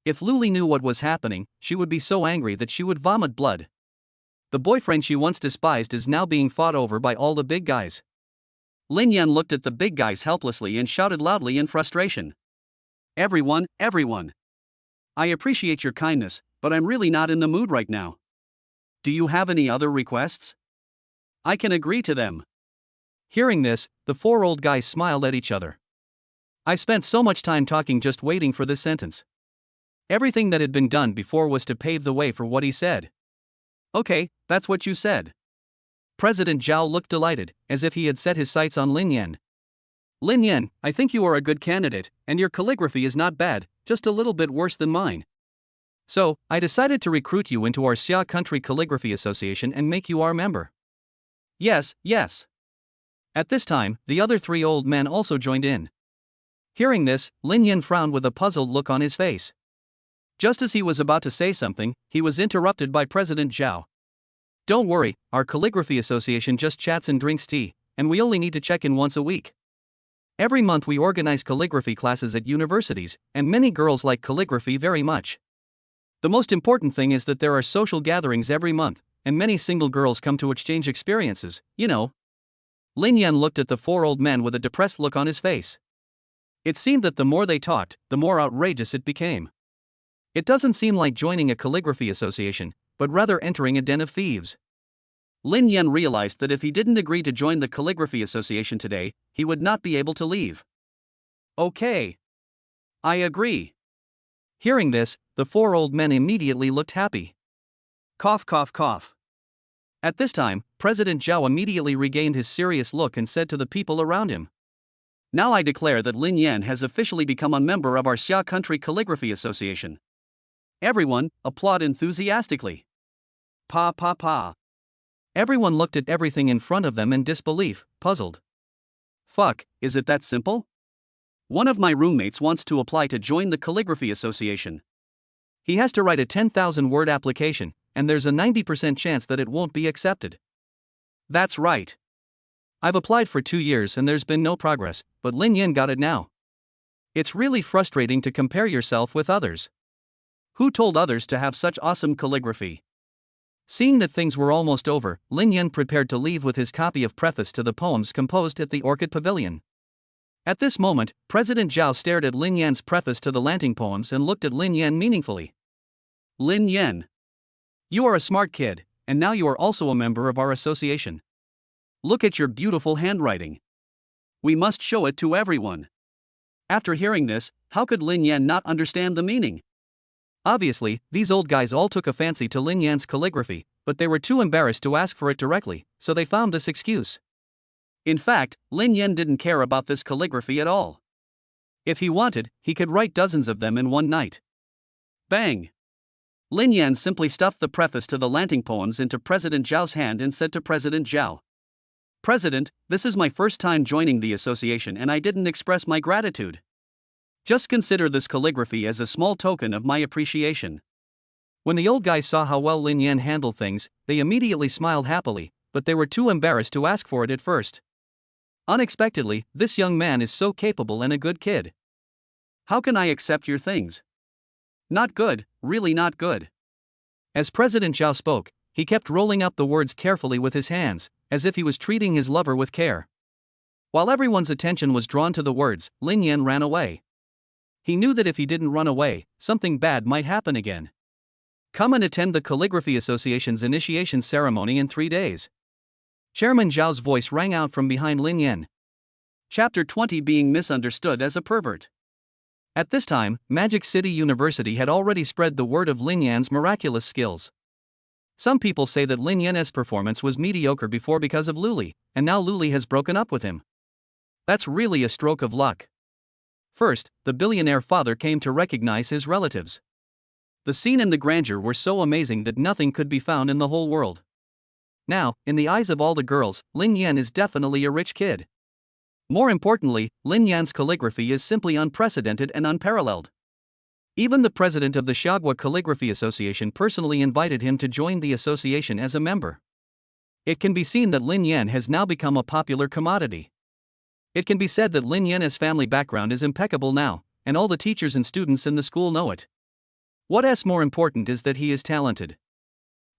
If Luli knew what was happening, she would be so angry that she would vomit blood. The boyfriend she once despised is now being fought over by all the big guys. Lin Yan looked at the big guys helplessly and shouted loudly in frustration. Everyone, everyone. I appreciate your kindness, but I'm really not in the mood right now. Do you have any other requests? I can agree to them. Hearing this, the four old guys smiled at each other. I've spent so much time talking just waiting for this sentence. Everything that had been done before was to pave the way for what he said. Okay, that's what you said. President Zhao looked delighted, as if he had set his sights on Lin Yan. Lin Yan, I think you are a good candidate, and your calligraphy is not bad, just a little bit worse than mine. So, I decided to recruit you into our Xia Country Calligraphy Association and make you our member. Yes, yes. At this time, the other three old men also joined in. Hearing this, Lin Yan frowned with a puzzled look on his face. Just as he was about to say something, he was interrupted by President Zhao. Don't worry, our calligraphy association just chats and drinks tea, and we only need to check in once a week. Every month we organize calligraphy classes at universities, and many girls like calligraphy very much. The most important thing is that there are social gatherings every month, and many single girls come to exchange experiences, you know. Lin Yan looked at the four old men with a depressed look on his face. It seemed that the more they talked, the more outrageous it became. It doesn't seem like joining a calligraphy association, but rather entering a den of thieves. Lin Yan realized that if he didn't agree to join the calligraphy association today, he would not be able to leave. Okay. I agree. Hearing this, the four old men immediately looked happy. Cough cough cough. At this time, President Zhao immediately regained his serious look and said to the people around him. Now I declare that Lin Yan has officially become a member of our Xia Country Calligraphy Association. Everyone, applaud enthusiastically. Pa pa pa. Everyone looked at everything in front of them in disbelief, puzzled. Fuck, is it that simple? One of my roommates wants to apply to join the Calligraphy Association. He has to write a 10,000-word application, and there's a 90% chance that it won't be accepted. That's right. I've applied for 2 years and there's been no progress, but Lin Yan got it now. It's really frustrating to compare yourself with others. Who told others to have such awesome calligraphy? Seeing that things were almost over, Lin Yan prepared to leave with his copy of preface to the poems composed at the Orchid Pavilion. At this moment, President Zhao stared at Lin Yan's preface to the Lanting poems and looked at Lin Yan meaningfully. Lin Yan. You are a smart kid, and now you are also a member of our association. Look at your beautiful handwriting. We must show it to everyone. After hearing this, how could Lin Yan not understand the meaning? Obviously, these old guys all took a fancy to Lin Yan's calligraphy, but they were too embarrassed to ask for it directly, so they found this excuse. In fact, Lin Yan didn't care about this calligraphy at all. If he wanted, he could write dozens of them in one night. Bang! Lin Yan simply stuffed the preface to the Lanting poems into President Zhao's hand and said to President Zhao, President, this is my first time joining the association and I didn't express my gratitude. Just consider this calligraphy as a small token of my appreciation. When the old guys saw how well Lin Yan handled things, they immediately smiled happily, but they were too embarrassed to ask for it at first. Unexpectedly, this young man is so capable and a good kid. How can I accept your things? Not good, really not good. As President Zhao spoke, he kept rolling up the words carefully with his hands, as if he was treating his lover with care. While everyone's attention was drawn to the words, Lin Yan ran away. He knew that if he didn't run away, something bad might happen again. Come and attend the Calligraphy Association's initiation ceremony in 3 days. Chairman Zhao's voice rang out from behind Lin Yan. Chapter 20: Being misunderstood as a pervert. At this time, Magic City University had already spread the word of Lin Yan's miraculous skills. Some people say that Lin Yan's performance was mediocre before because of Luli, and now Luli has broken up with him. That's really a stroke of luck. First, the billionaire father came to recognize his relatives. The scene and the grandeur were so amazing that nothing could be found in the whole world. Now, in the eyes of all the girls, Lin Yan is definitely a rich kid. More importantly, Lin Yan's calligraphy is simply unprecedented and unparalleled. Even the president of the Xiaogua Calligraphy Association personally invited him to join the association as a member. It can be seen that Lin Yan has now become a popular commodity. It can be said that Lin Yan's family background is impeccable now, and all the teachers and students in the school know it. What's more important is that he is talented.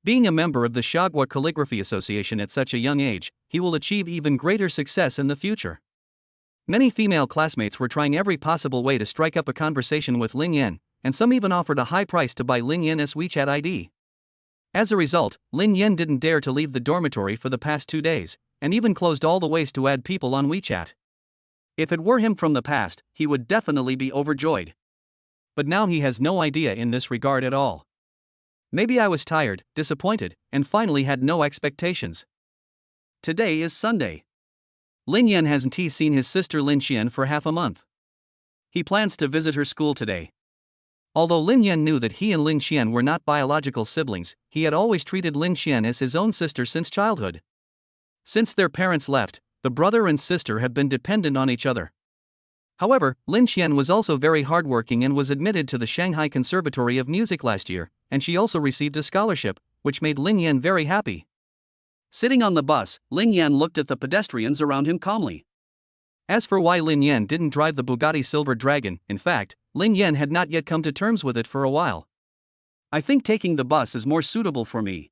Being a member of the Xiaogua Calligraphy Association at such a young age, he will achieve even greater success in the future. Many female classmates were trying every possible way to strike up a conversation with Lin Yan, and some even offered a high price to buy Lin Yan's WeChat ID. As a result, Lin Yan didn't dare to leave the dormitory for the past 2 days, and even closed all the ways to add people on WeChat. If it were him from the past, he would definitely be overjoyed. But now he has no idea in this regard at all. Maybe I was tired, disappointed, and finally had no expectations. Today is Sunday. Lin Yan hasn't seen his sister Lin Xian for half a month. He plans to visit her school today. Although Lin Yan knew that he and Lin Xian were not biological siblings, he had always treated Lin Xian as his own sister since childhood. Since their parents left, the brother and sister have been dependent on each other. However, Lin Xian was also very hardworking and was admitted to the Shanghai Conservatory of Music last year, and she also received a scholarship, which made Lin Yan very happy. Sitting on the bus, Lin Yan looked at the pedestrians around him calmly. As for why Lin Yan didn't drive the Bugatti Silver Dragon, in fact, Lin Yan had not yet come to terms with it for a while. I think taking the bus is more suitable for me.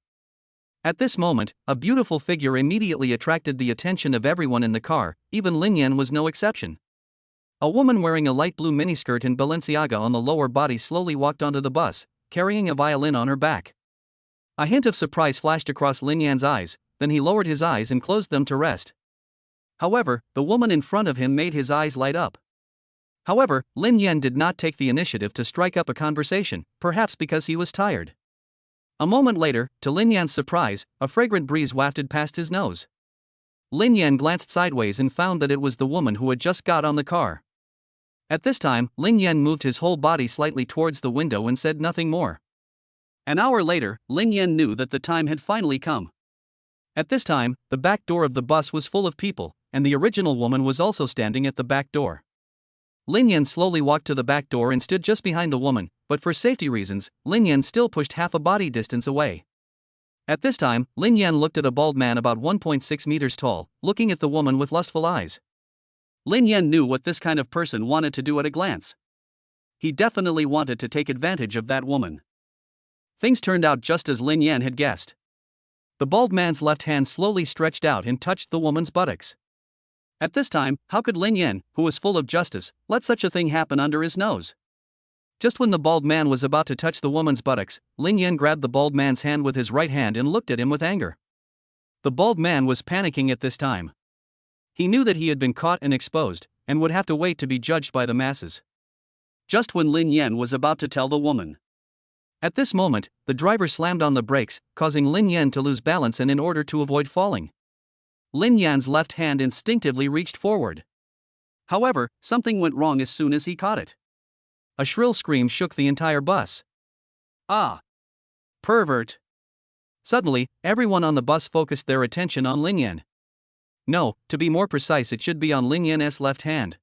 At this moment, a beautiful figure immediately attracted the attention of everyone in the car, even Lin Yan was no exception. A woman wearing a light blue miniskirt and Balenciaga on the lower body slowly walked onto the bus, carrying a violin on her back. A hint of surprise flashed across Lin Yan's eyes, then he lowered his eyes and closed them to rest. However, the woman in front of him made his eyes light up. However, Lin Yan did not take the initiative to strike up a conversation, perhaps because he was tired. A moment later, to Lin Yan's surprise, a fragrant breeze wafted past his nose. Lin Yan glanced sideways and found that it was the woman who had just got on the car. At this time, Lin Yan moved his whole body slightly towards the window and said nothing more. An hour later, Lin Yan knew that the time had finally come. At this time, the back door of the bus was full of people, and the original woman was also standing at the back door. Lin Yan slowly walked to the back door and stood just behind the woman, but for safety reasons, Lin Yan still pushed half a body distance away. At this time, Lin Yan looked at a bald man about 1.6 meters tall, looking at the woman with lustful eyes. Lin Yan knew what this kind of person wanted to do at a glance. He definitely wanted to take advantage of that woman. Things turned out just as Lin Yan had guessed. The bald man's left hand slowly stretched out and touched the woman's buttocks. At this time, how could Lin Yan, who was full of justice, let such a thing happen under his nose? Just when the bald man was about to touch the woman's buttocks, Lin Yan grabbed the bald man's hand with his right hand and looked at him with anger. The bald man was panicking at this time. He knew that he had been caught and exposed, and would have to wait to be judged by the masses. Just when Lin Yan was about to tell the woman. At this moment, the driver slammed on the brakes, causing Lin Yan to lose balance, and in order to avoid falling, Lin Yan's left hand instinctively reached forward. However, something went wrong as soon as he caught it. A shrill scream shook the entire bus. Ah! Pervert! Suddenly, everyone on the bus focused their attention on Lin Yan. No, to be more precise, it should be on Lin Yan's left hand.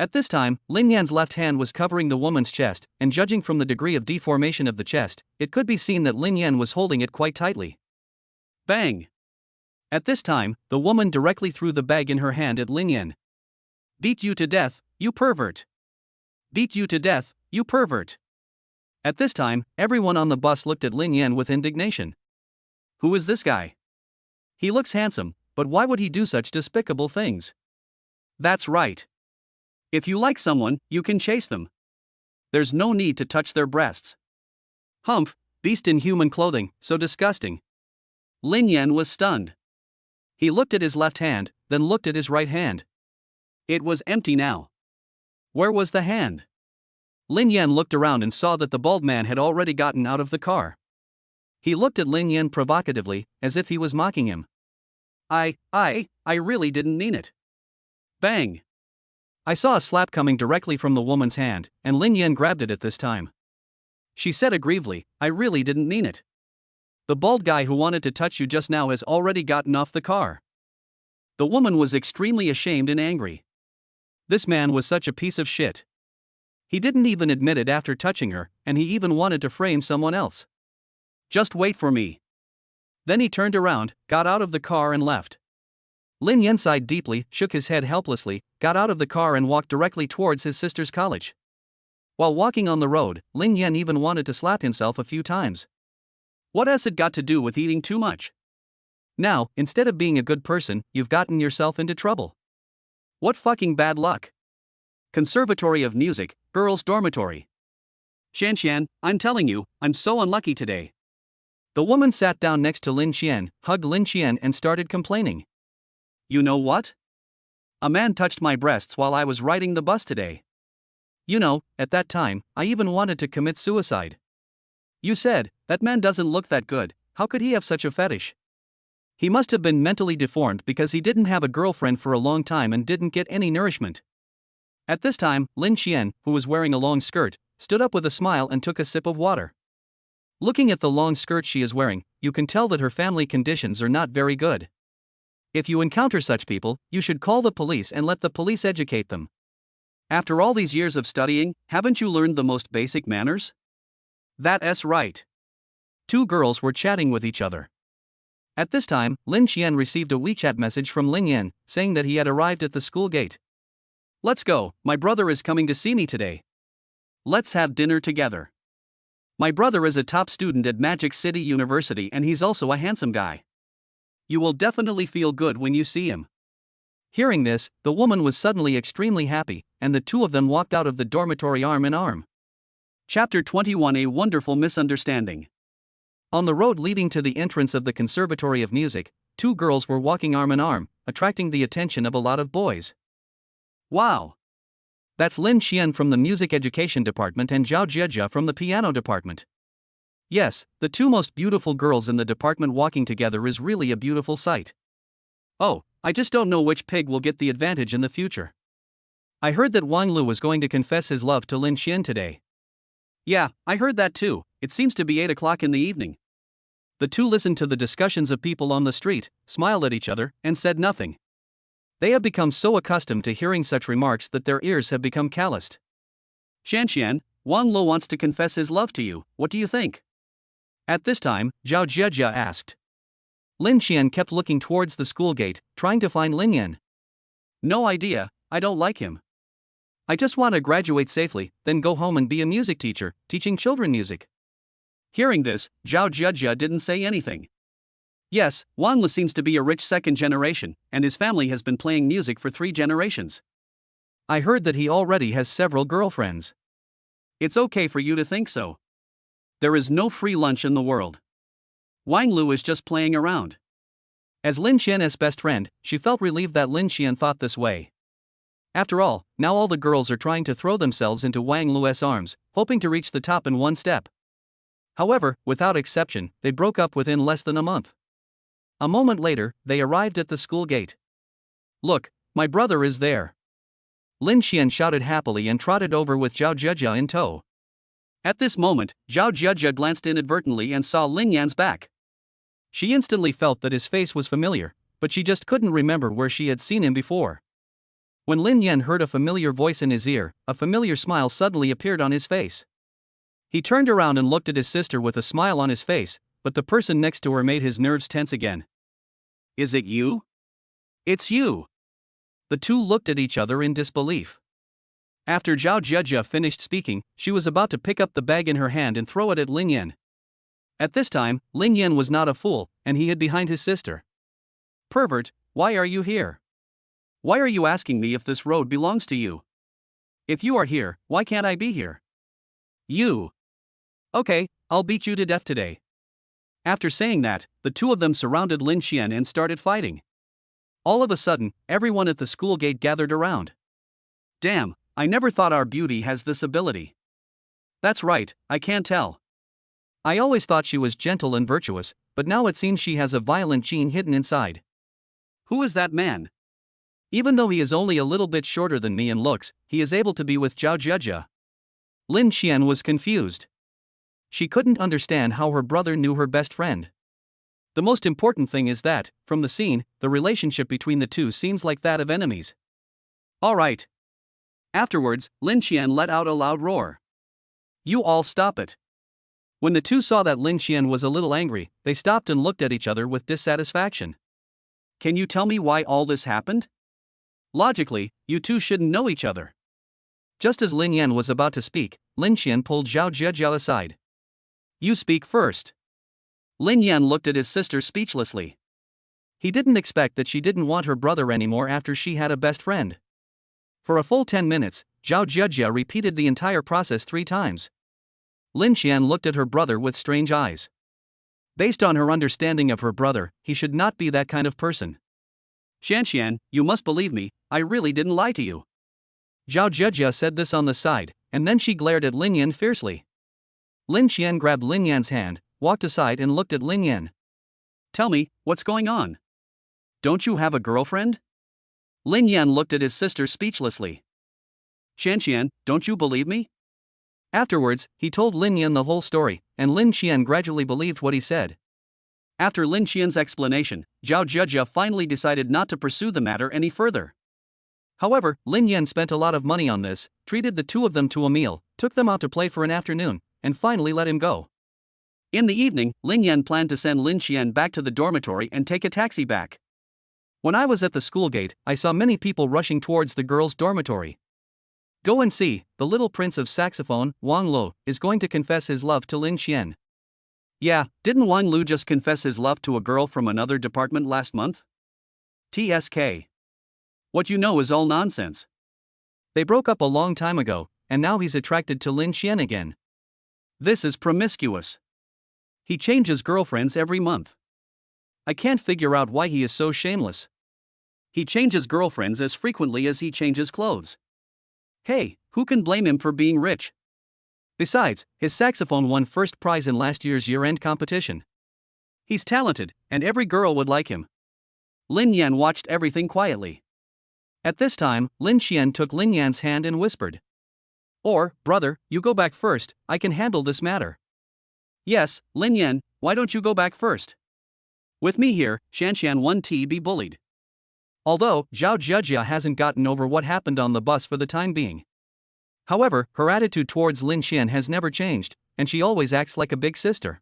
At this time, Lin Yan's left hand was covering the woman's chest, and judging from the degree of deformation of the chest, it could be seen that Lin Yan was holding it quite tightly. Bang! At this time, the woman directly threw the bag in her hand at Lin Yan. Beat you to death, you pervert! Beat you to death, you pervert! At this time, everyone on the bus looked at Lin Yan with indignation. Who is this guy? He looks handsome, but why would he do such despicable things? That's right. If you like someone, you can chase them. There's no need to touch their breasts. Humph, beast in human clothing, so disgusting. Lin Yan was stunned. He looked at his left hand, then looked at his right hand. It was empty now. Where was the hand? Lin Yan looked around and saw that the bald man had already gotten out of the car. He looked at Lin Yan provocatively, as if he was mocking him. I really didn't mean it. Bang! I saw a slap coming directly from the woman's hand, and Lin Yan grabbed it at this time. She said aggrievedly, I really didn't mean it. The bald guy who wanted to touch you just now has already gotten off the car. The woman was extremely ashamed and angry. This man was such a piece of shit. He didn't even admit it after touching her, and he even wanted to frame someone else. Just wait for me. Then he turned around, got out of the car and left. Lin Yan sighed deeply, shook his head helplessly, got out of the car and walked directly towards his sister's college. While walking on the road, Lin Yan even wanted to slap himself a few times. What has it got to do with eating too much? Now, instead of being a good person, you've gotten yourself into trouble. What fucking bad luck. Conservatory of Music, Girls' Dormitory. Shanxian, I'm telling you, I'm so unlucky today. The woman sat down next to Lin Xian, hugged Lin Xian and started complaining. You know what? A man touched my breasts while I was riding the bus today. You know, at that time, I even wanted to commit suicide. You said, that man doesn't look that good, how could he have such a fetish? He must have been mentally deformed because he didn't have a girlfriend for a long time and didn't get any nourishment. At this time, Lin Xian, who was wearing a long skirt, stood up with a smile and took a sip of water. Looking at the long skirt she is wearing, you can tell that her family conditions are not very good. If you encounter such people, you should call the police and let the police educate them. After all these years of studying, haven't you learned the most basic manners? That's right. Two girls were chatting with each other. At this time, Lin Xian received a WeChat message from Lin Yan, saying that he had arrived at the school gate. Let's go, my brother is coming to see me today. Let's have dinner together. My brother is a top student at Magic City University and he's also a handsome guy. You will definitely feel good when you see him. Hearing this, the woman was suddenly extremely happy, and the two of them walked out of the dormitory arm in arm. Chapter 21: A Wonderful Misunderstanding. On the road leading to the entrance of the Conservatory of Music, two girls were walking arm in arm, attracting the attention of a lot of boys. Wow! That's Lin Xian from the Music Education Department and Zhao Jieja from the Piano Department. Yes, the two most beautiful girls in the department walking together is really a beautiful sight. Oh, I just don't know which pig will get the advantage in the future. I heard that Wang Lu was going to confess his love to Lin Xian today. Yeah, I heard that too, it seems to be 8 o'clock in the evening. The two listened to the discussions of people on the street, smiled at each other, and said nothing. They have become so accustomed to hearing such remarks that their ears have become calloused. Shanxian, Wang Lu wants to confess his love to you, what do you think? At this time, Zhao Jieja asked. Lin Xian kept looking towards the school gate, trying to find Lin Yan. No idea, I don't like him. I just want to graduate safely, then go home and be a music teacher, teaching children music. Hearing this, Zhao Jieja didn't say anything. Yes, Wang Lu seems to be a rich second generation, and his family has been playing music for 3 generations. I heard that he already has several girlfriends. It's okay for you to think so. There is no free lunch in the world. Wang Lu is just playing around. As Lin Xian's best friend, she felt relieved that Lin Xian thought this way. After all, now all the girls are trying to throw themselves into Wang Lu's arms, hoping to reach the top in one step. However, without exception, they broke up within less than a month. A moment later, they arrived at the school gate. Look, my brother is there. Lin Xian shouted happily and trotted over with Zhao Jieja in tow. At this moment, Zhao Jieja glanced inadvertently and saw Lin Yan's back. She instantly felt that his face was familiar, but she just couldn't remember where she had seen him before. When Lin Yan heard a familiar voice in his ear, a familiar smile suddenly appeared on his face. He turned around and looked at his sister with a smile on his face, but the person next to her made his nerves tense again. Is it you? It's you. The two looked at each other in disbelief. After Zhao Jia finished speaking, she was about to pick up the bag in her hand and throw it at Lin Yan. At this time, Lin Yan was not a fool, and he hid behind his sister. Pervert, why are you here? Why are you asking me if this road belongs to you? If you are here, why can't I be here? You. Okay, I'll beat you to death today. After saying that, the two of them surrounded Lin Xian and started fighting. All of a sudden, everyone at the school gate gathered around. Damn, I never thought our beauty has this ability. That's right, I can't tell. I always thought she was gentle and virtuous, but now it seems she has a violent gene hidden inside. Who is that man? Even though he is only a little bit shorter than me in looks, he is able to be with Zhao Jia. Lin Xian was confused. She couldn't understand how her brother knew her best friend. The most important thing is that, from the scene, the relationship between the two seems like that of enemies. Alright. Afterwards, Lin Xian let out a loud roar. You all stop it. When the two saw that Lin Xian was a little angry, they stopped and looked at each other with dissatisfaction. Can you tell me why all this happened? Logically, you two shouldn't know each other. Just as Lin Yan was about to speak, Lin Xian pulled Zhao Jia aside. You speak first. Lin Yan looked at his sister speechlessly. He didn't expect that she didn't want her brother anymore after she had a best friend. For a full 10 minutes, Zhao Jia repeated the entire process 3 times. Lin Xian looked at her brother with strange eyes. Based on her understanding of her brother, he should not be that kind of person. Xian, you must believe me, I really didn't lie to you. Zhao Jia said this on the side, and then she glared at Lin Yan fiercely. Lin Xian grabbed Lin Yan's hand, walked aside and looked at Lin Yan. Tell me, what's going on? Don't you have a girlfriend? Lin Yan looked at his sister speechlessly. Xian, don't you believe me? Afterwards, he told Lin Yan the whole story, and Lin Xian gradually believed what he said. After Lin Xian's explanation, Zhao Jia finally decided not to pursue the matter any further. However, Lin Yan spent a lot of money on this, treated the two of them to a meal, took them out to play for an afternoon, and finally let him go. In the evening, Lin Yan planned to send Lin Xian back to the dormitory and take a taxi back. When I was at the school gate, I saw many people rushing towards the girls' dormitory. Go and see, the little prince of saxophone, Wang Lo, is going to confess his love to Lin Xian. Yeah, didn't Wang Lu just confess his love to a girl from another department last month? TSK. What you know is all nonsense. They broke up a long time ago, and now he's attracted to Lin Xian again. This is promiscuous. He changes girlfriends every month. I can't figure out why he is so shameless. He changes girlfriends as frequently as he changes clothes. Hey, who can blame him for being rich? Besides, his saxophone won first prize in last year's year-end competition. He's talented, and every girl would like him. Lin Yan watched everything quietly. At this time, Lin Xian took Lin Yan's hand and whispered. Or, brother, you go back first, I can handle this matter. Yes, Lin Yan, why don't you go back first? With me here, Xian won't be bullied. Although, Zhao Jia hasn't gotten over what happened on the bus for the time being. However, her attitude towards Lin Xian has never changed, and she always acts like a big sister.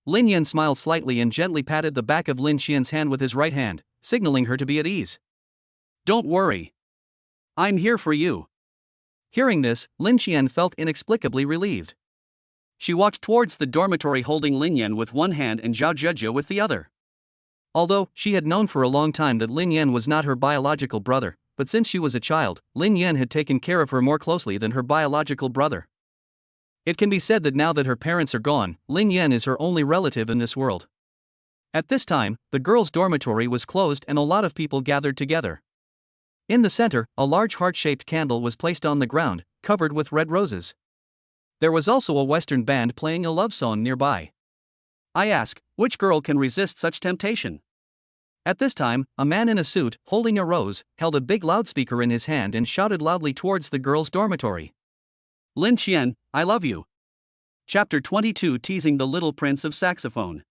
Lin Yan smiled slightly and gently patted the back of Lin Xian's hand with his right hand, signaling her to be at ease. Don't worry. I'm here for you. Hearing this, Lin Xian felt inexplicably relieved. She walked towards the dormitory holding Lin Yan with one hand and Zhao Jia with the other. Although, she had known for a long time that Lin Yan was not her biological brother, but since she was a child, Lin Yan had taken care of her more closely than her biological brother. It can be said that now that her parents are gone, Lin Yan is her only relative in this world. At this time, the girls' dormitory was closed and a lot of people gathered together. In the center, a large heart-shaped candle was placed on the ground, covered with red roses. There was also a Western band playing a love song nearby. I ask, which girl can resist such temptation? At this time, a man in a suit, holding a rose, held a big loudspeaker in his hand and shouted loudly towards the girls' dormitory. Lin Xian, I love you. Chapter 22 Teasing the Little Prince of Saxophone.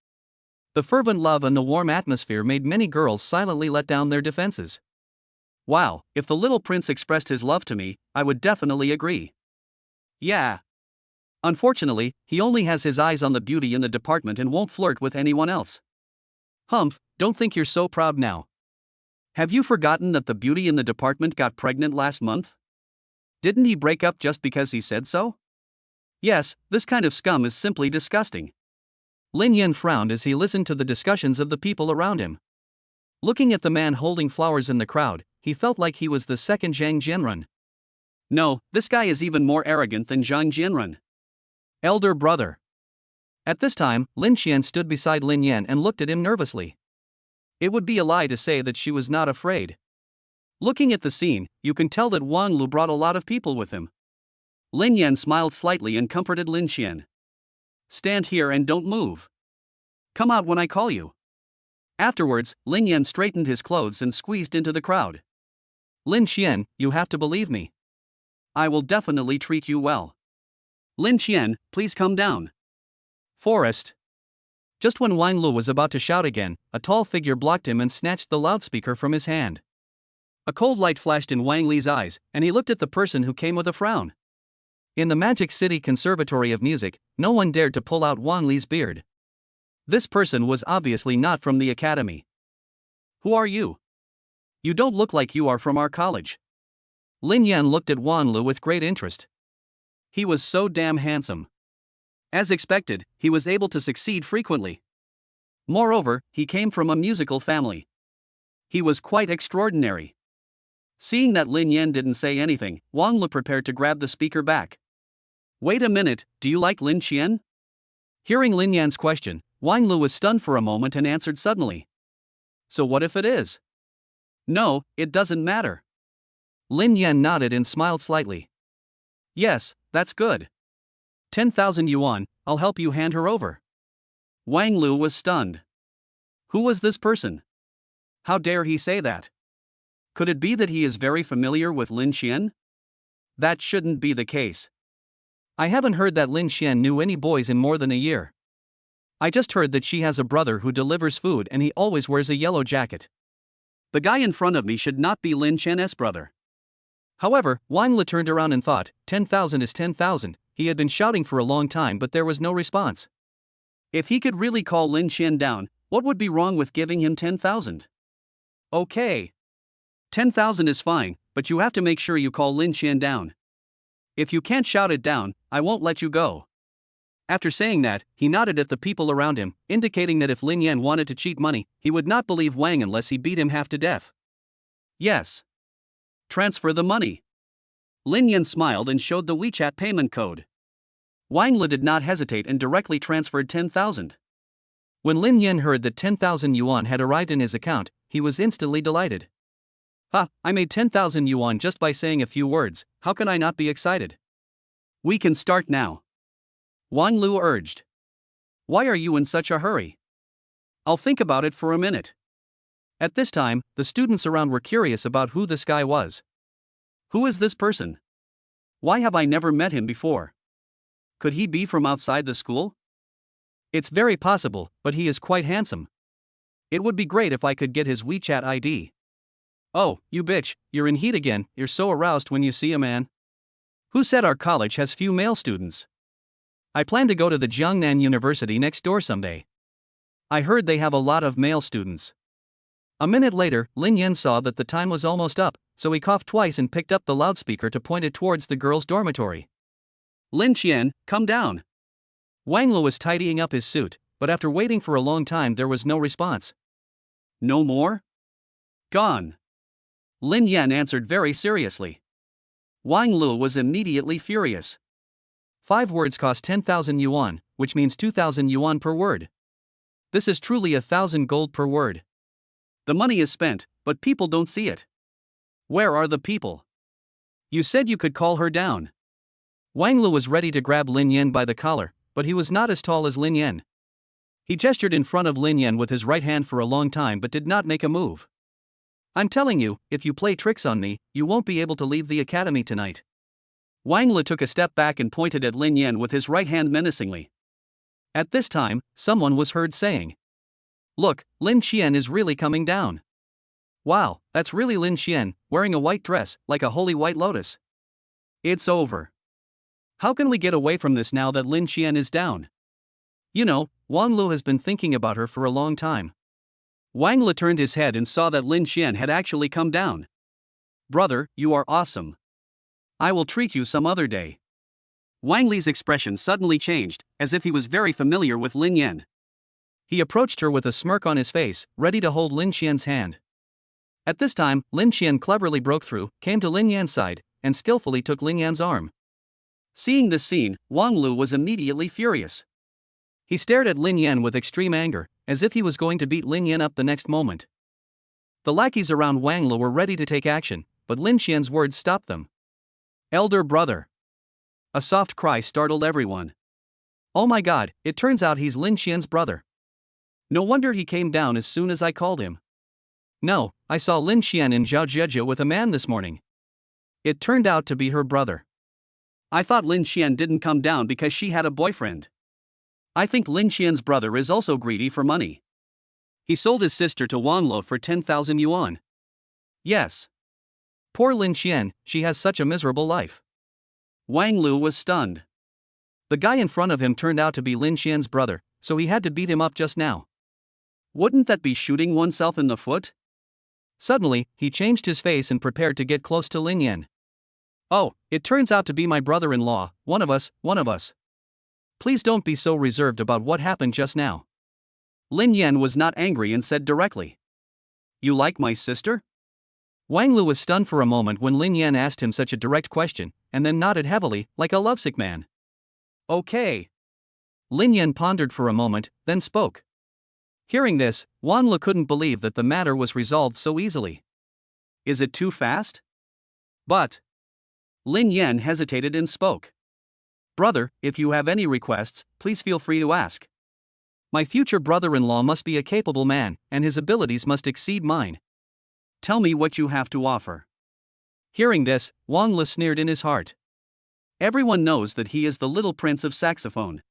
The fervent love and the warm atmosphere made many girls silently let down their defenses. Wow, if the little prince expressed his love to me, I would definitely agree. Yeah. Unfortunately, he only has his eyes on the beauty in the department and won't flirt with anyone else. Humph, don't think you're so proud now. Have you forgotten that the beauty in the department got pregnant last month? Didn't he break up just because he said so? Yes, this kind of scum is simply disgusting. Lin Yan frowned as he listened to the discussions of the people around him. Looking at the man holding flowers in the crowd, he felt like he was the second Zhang Jianren. No, this guy is even more arrogant than Zhang Jianren. Elder brother. At this time, Lin Qian stood beside Lin Yan and looked at him nervously. It would be a lie to say that she was not afraid. Looking at the scene, you can tell that Wang Lu brought a lot of people with him. Lin Yan smiled slightly and comforted Lin Qian. Stand here and don't move. Come out when I call you. Afterwards, Lin Yan straightened his clothes and squeezed into the crowd. Lin Qian, you have to believe me. I will definitely treat you well. Lin Qian, please come down. Forest. Just when Wang Lu was about to shout again, a tall figure blocked him and snatched the loudspeaker from his hand. A cold light flashed in Wang Li's eyes, and he looked at the person who came with a frown. In the Magic City Conservatory of Music, no one dared to pull out Wang Li's beard. This person was obviously not from the academy. Who are you? You don't look like you are from our college. Lin Yan looked at Wang Lu with great interest. He was so damn handsome. As expected, he was able to succeed frequently. Moreover, he came from a musical family. He was quite extraordinary. Seeing that Lin Yan didn't say anything, Wang Lu prepared to grab the speaker back. Wait a minute, do you like Lin Qian? Hearing Lin Yan's question, Wang Lu was stunned for a moment and answered suddenly. So what if it is? No, it doesn't matter. Lin Yan nodded and smiled slightly. Yes, that's good. 10,000 yuan, I'll help you hand her over. Wang Lu was stunned. Who was this person? How dare he say that? Could it be that he is very familiar with Lin Qian? That shouldn't be the case. I haven't heard that Lin Qian knew any boys in more than a year. I just heard that she has a brother who delivers food and he always wears a yellow jacket. The guy in front of me should not be Lin Qian's brother. However, Wang Lu turned around and thought, 10,000 is 10,000, he had been shouting for a long time but there was no response. If he could really call Lin Qian down, what would be wrong with giving him 10,000? Okay. 10,000 is fine, but you have to make sure you call Lin Qian down. If you can't shout it down, I won't let you go. After saying that, he nodded at the people around him, indicating that if Lin Yan wanted to cheat money, he would not believe Wang unless he beat him half to death. Yes. Transfer the money. Lin Yan smiled and showed the WeChat payment code. Wang Lu did not hesitate and directly transferred 10,000. When Lin Yan heard that 10,000 yuan had arrived in his account, he was instantly delighted. I made 10,000 yuan just by saying a few words, how can I not be excited? We can start now. Wang Lu urged. Why are you in such a hurry? I'll think about it for a minute. At this time, the students around were curious about who this guy was. Who is this person? Why have I never met him before? Could he be from outside the school? It's very possible, but he is quite handsome. It would be great if I could get his WeChat ID. Oh, you bitch, you're in heat again, you're so aroused when you see a man. Who said our college has few male students? I plan to go to the Jiangnan University next door someday. I heard they have a lot of male students. A minute later, Lin Yan saw that the time was almost up, so he coughed twice and picked up the loudspeaker to point it towards the girls' dormitory. Lin Qian, come down. Wang Lu was tidying up his suit, but after waiting for a long time there was no response. No more? Gone. Lin Yan answered very seriously. Wang Lu was immediately furious. 5 words cost 10,000 yuan, which means 2,000 yuan per word. This is truly 1,000 gold per word. The money is spent, but people don't see it. Where are the people? You said you could call her down. Wang Lu was ready to grab Lin Yan by the collar, but he was not as tall as Lin Yan. He gestured in front of Lin Yan with his right hand for a long time but did not make a move. I'm telling you, if you play tricks on me, you won't be able to leave the academy tonight. Wang Lu took a step back and pointed at Lin Yan with his right hand menacingly. At this time, someone was heard saying, Look, Lin Qian is really coming down. Wow, that's really Lin Xian, wearing a white dress, like a holy white lotus. It's over. How can we get away from this now that Lin Xian is down? You know, Wang Lu has been thinking about her for a long time. Wang Lu turned his head and saw that Lin Xian had actually come down. Brother, you are awesome. I will treat you some other day. Wang Li's expression suddenly changed, as if he was very familiar with Lin Yan. He approached her with a smirk on his face, ready to hold Lin Xian's hand. At this time, Lin Xian cleverly broke through, came to Lin Yan's side, and skillfully took Lin Yan's arm. Seeing this scene, Wang Lu was immediately furious. He stared at Lin Yan with extreme anger, as if he was going to beat Lin Yan up the next moment. The lackeys around Wang Lu were ready to take action, but Lin Xian's words stopped them. Elder brother. A soft cry startled everyone. Oh my god, it turns out he's Lin Xian's brother. No wonder he came down as soon as I called him. No, I saw Lin Xian in Zhaojieji with a man this morning. It turned out to be her brother. I thought Lin Xian didn't come down because she had a boyfriend. I think Lin Xian's brother is also greedy for money. He sold his sister to Wang Lu for 10,000 yuan. Yes. Poor Lin Xian, she has such a miserable life. Wang Lu was stunned. The guy in front of him turned out to be Lin Xian's brother, so he had to beat him up just now. Wouldn't that be shooting oneself in the foot? Suddenly, he changed his face and prepared to get close to Lin Yan. Oh, it turns out to be my brother-in-law, one of us. Please don't be so reserved about what happened just now. Lin Yan was not angry and said directly. You like my sister? Wang Lu was stunned for a moment when Lin Yan asked him such a direct question, and then nodded heavily, like a lovesick man. Okay. Lin Yan pondered for a moment, then spoke. Hearing this, Wang Lu couldn't believe that the matter was resolved so easily. Is it too fast? But Lin Yan hesitated and spoke. Brother, if you have any requests, please feel free to ask. My future brother-in-law must be a capable man, and his abilities must exceed mine. Tell me what you have to offer. Hearing this, Wang Lu sneered in his heart. Everyone knows that he is the little prince of saxophone.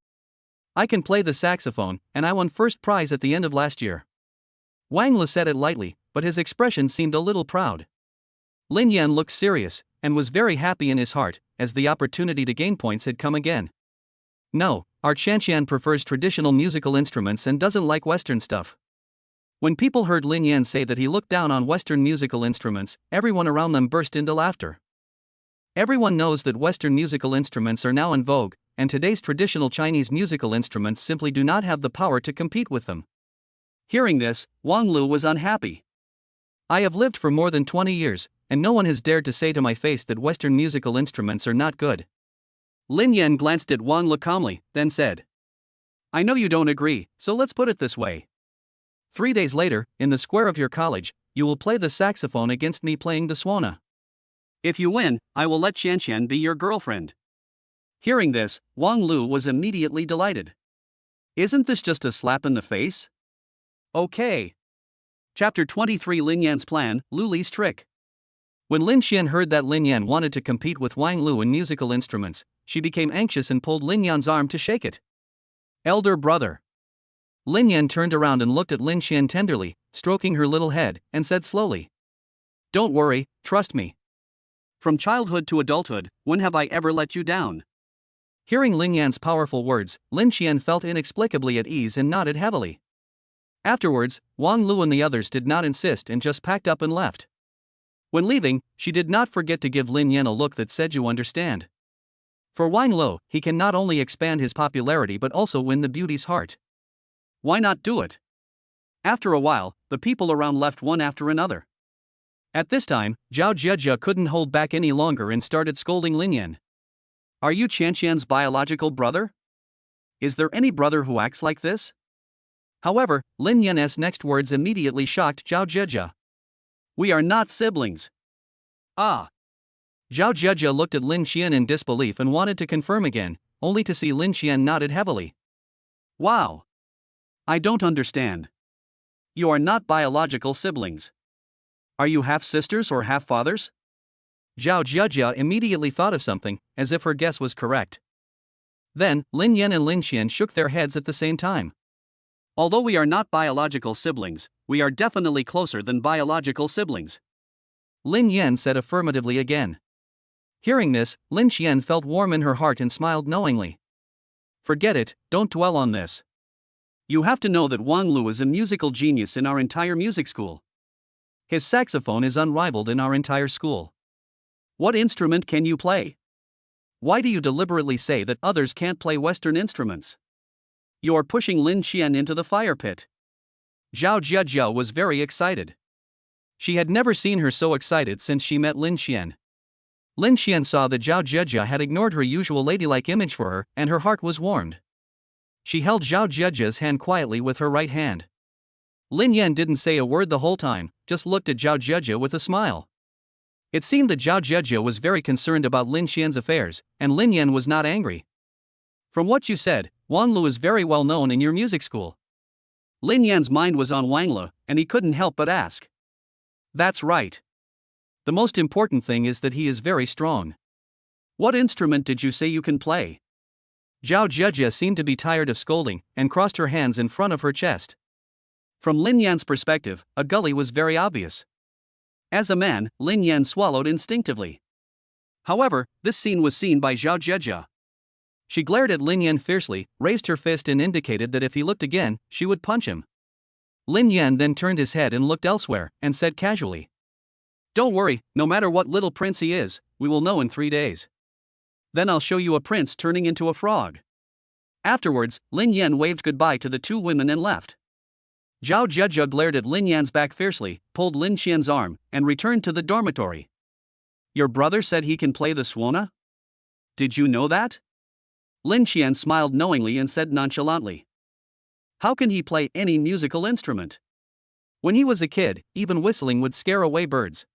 I can play the saxophone, and I won first prize at the end of last year. Wang Lu said it lightly, but his expression seemed a little proud. Lin Yan looked serious, and was very happy in his heart, as the opportunity to gain points had come again. No, our Chanshan prefers traditional musical instruments and doesn't like Western stuff. When people heard Lin Yan say that he looked down on Western musical instruments, everyone around them burst into laughter. Everyone knows that Western musical instruments are now in vogue, and today's traditional Chinese musical instruments simply do not have the power to compete with them. Hearing this, Wang Lu was unhappy. I have lived for more than 20 years, and no one has dared to say to my face that Western musical instruments are not good. Lin Yan glanced at Wang Lu calmly, then said. I know you don't agree, so let's put it this way. 3 days later, in the square of your college, you will play the saxophone against me playing the swana. If you win, I will let Chanshan be your girlfriend. Hearing this, Wang Lu was immediately delighted. Isn't this just a slap in the face? Okay. Chapter 23 Lin Yan's Plan, Lu Li's Trick. When Lin Xian heard that Lin Yan wanted to compete with Wang Lu in musical instruments, she became anxious and pulled Lin Yan's arm to shake it. Elder brother. Lin Yan turned around and looked at Lin Xian tenderly, stroking her little head, and said slowly. Don't worry, trust me. From childhood to adulthood, when have I ever let you down? Hearing Lin Yan's powerful words, Lin Xian felt inexplicably at ease and nodded heavily. Afterwards, Wang Lu and the others did not insist and just packed up and left. When leaving, she did not forget to give Lin Yan a look that said you understand. For Wang Lu, he can not only expand his popularity but also win the beauty's heart. Why not do it? After a while, the people around left one after another. At this time, Zhao Jieja couldn't hold back any longer and started scolding Lin Yan. Are you Chanshan's biological brother? Is there any brother who acts like this? However, Lin Yan's next words immediately shocked Zhao Jieja. We are not siblings. Ah. Zhao Jieja looked at Lin Xian in disbelief and wanted to confirm again, only to see Lin Xian nodded heavily. Wow. I don't understand. You are not biological siblings. Are you half-sisters or half-fathers? Zhao Jieja immediately thought of something, as if her guess was correct. Then, Lin Yan and Lin Xian shook their heads at the same time. Although we are not biological siblings, We are definitely closer than biological siblings. Lin Yan said affirmatively again. Hearing this, Lin Xian felt warm in her heart and smiled knowingly. Forget it, don't dwell on this. You have to know that Wang Lu is a musical genius in our entire music school. His saxophone is unrivaled in our entire school. What instrument can you play? Why do you deliberately say that others can't play Western instruments? You are pushing Lin Xian into the fire pit. Zhao Jiajiao was very excited. She had never seen her so excited since she met Lin Xian. Lin Xian saw that Zhao Jiajia had ignored her usual ladylike image for her, and her heart was warmed. She held Zhao Jiajia's hand quietly with her right hand. Lin Yan didn't say a word the whole time, just looked at Zhao Jiajia with a smile. It seemed that Zhao Jiajia was very concerned about Lin Xian's affairs, and Lin Yan was not angry. From what you said, Wang Lu is very well known in your music school. Lin Yan's mind was on Wang Lu, and he couldn't help but ask. That's right. The most important thing is that he is very strong. What instrument did you say you can play? Zhao Jiajia seemed to be tired of scolding, and crossed her hands in front of her chest. From Lin Yan's perspective, a gully was very obvious. As a man, Lin Yan swallowed instinctively. However, this scene was seen by Zhao Jiajia. She glared at Lin Yan fiercely, raised her fist and indicated that if he looked again, she would punch him. Lin Yan then turned his head and looked elsewhere, and said casually. Don't worry, no matter what little prince he is, we will know in 3 days. Then I'll show you a prince turning into a frog. Afterwards, Lin Yan waved goodbye to the two women and left. Zhao Jiajia glared at Lin Yan's back fiercely, pulled Lin Xian's arm, and returned to the dormitory. Your brother said he can play the suona? Did you know that? Lin Xian smiled knowingly and said nonchalantly. How can he play any musical instrument? When he was a kid, even whistling would scare away birds.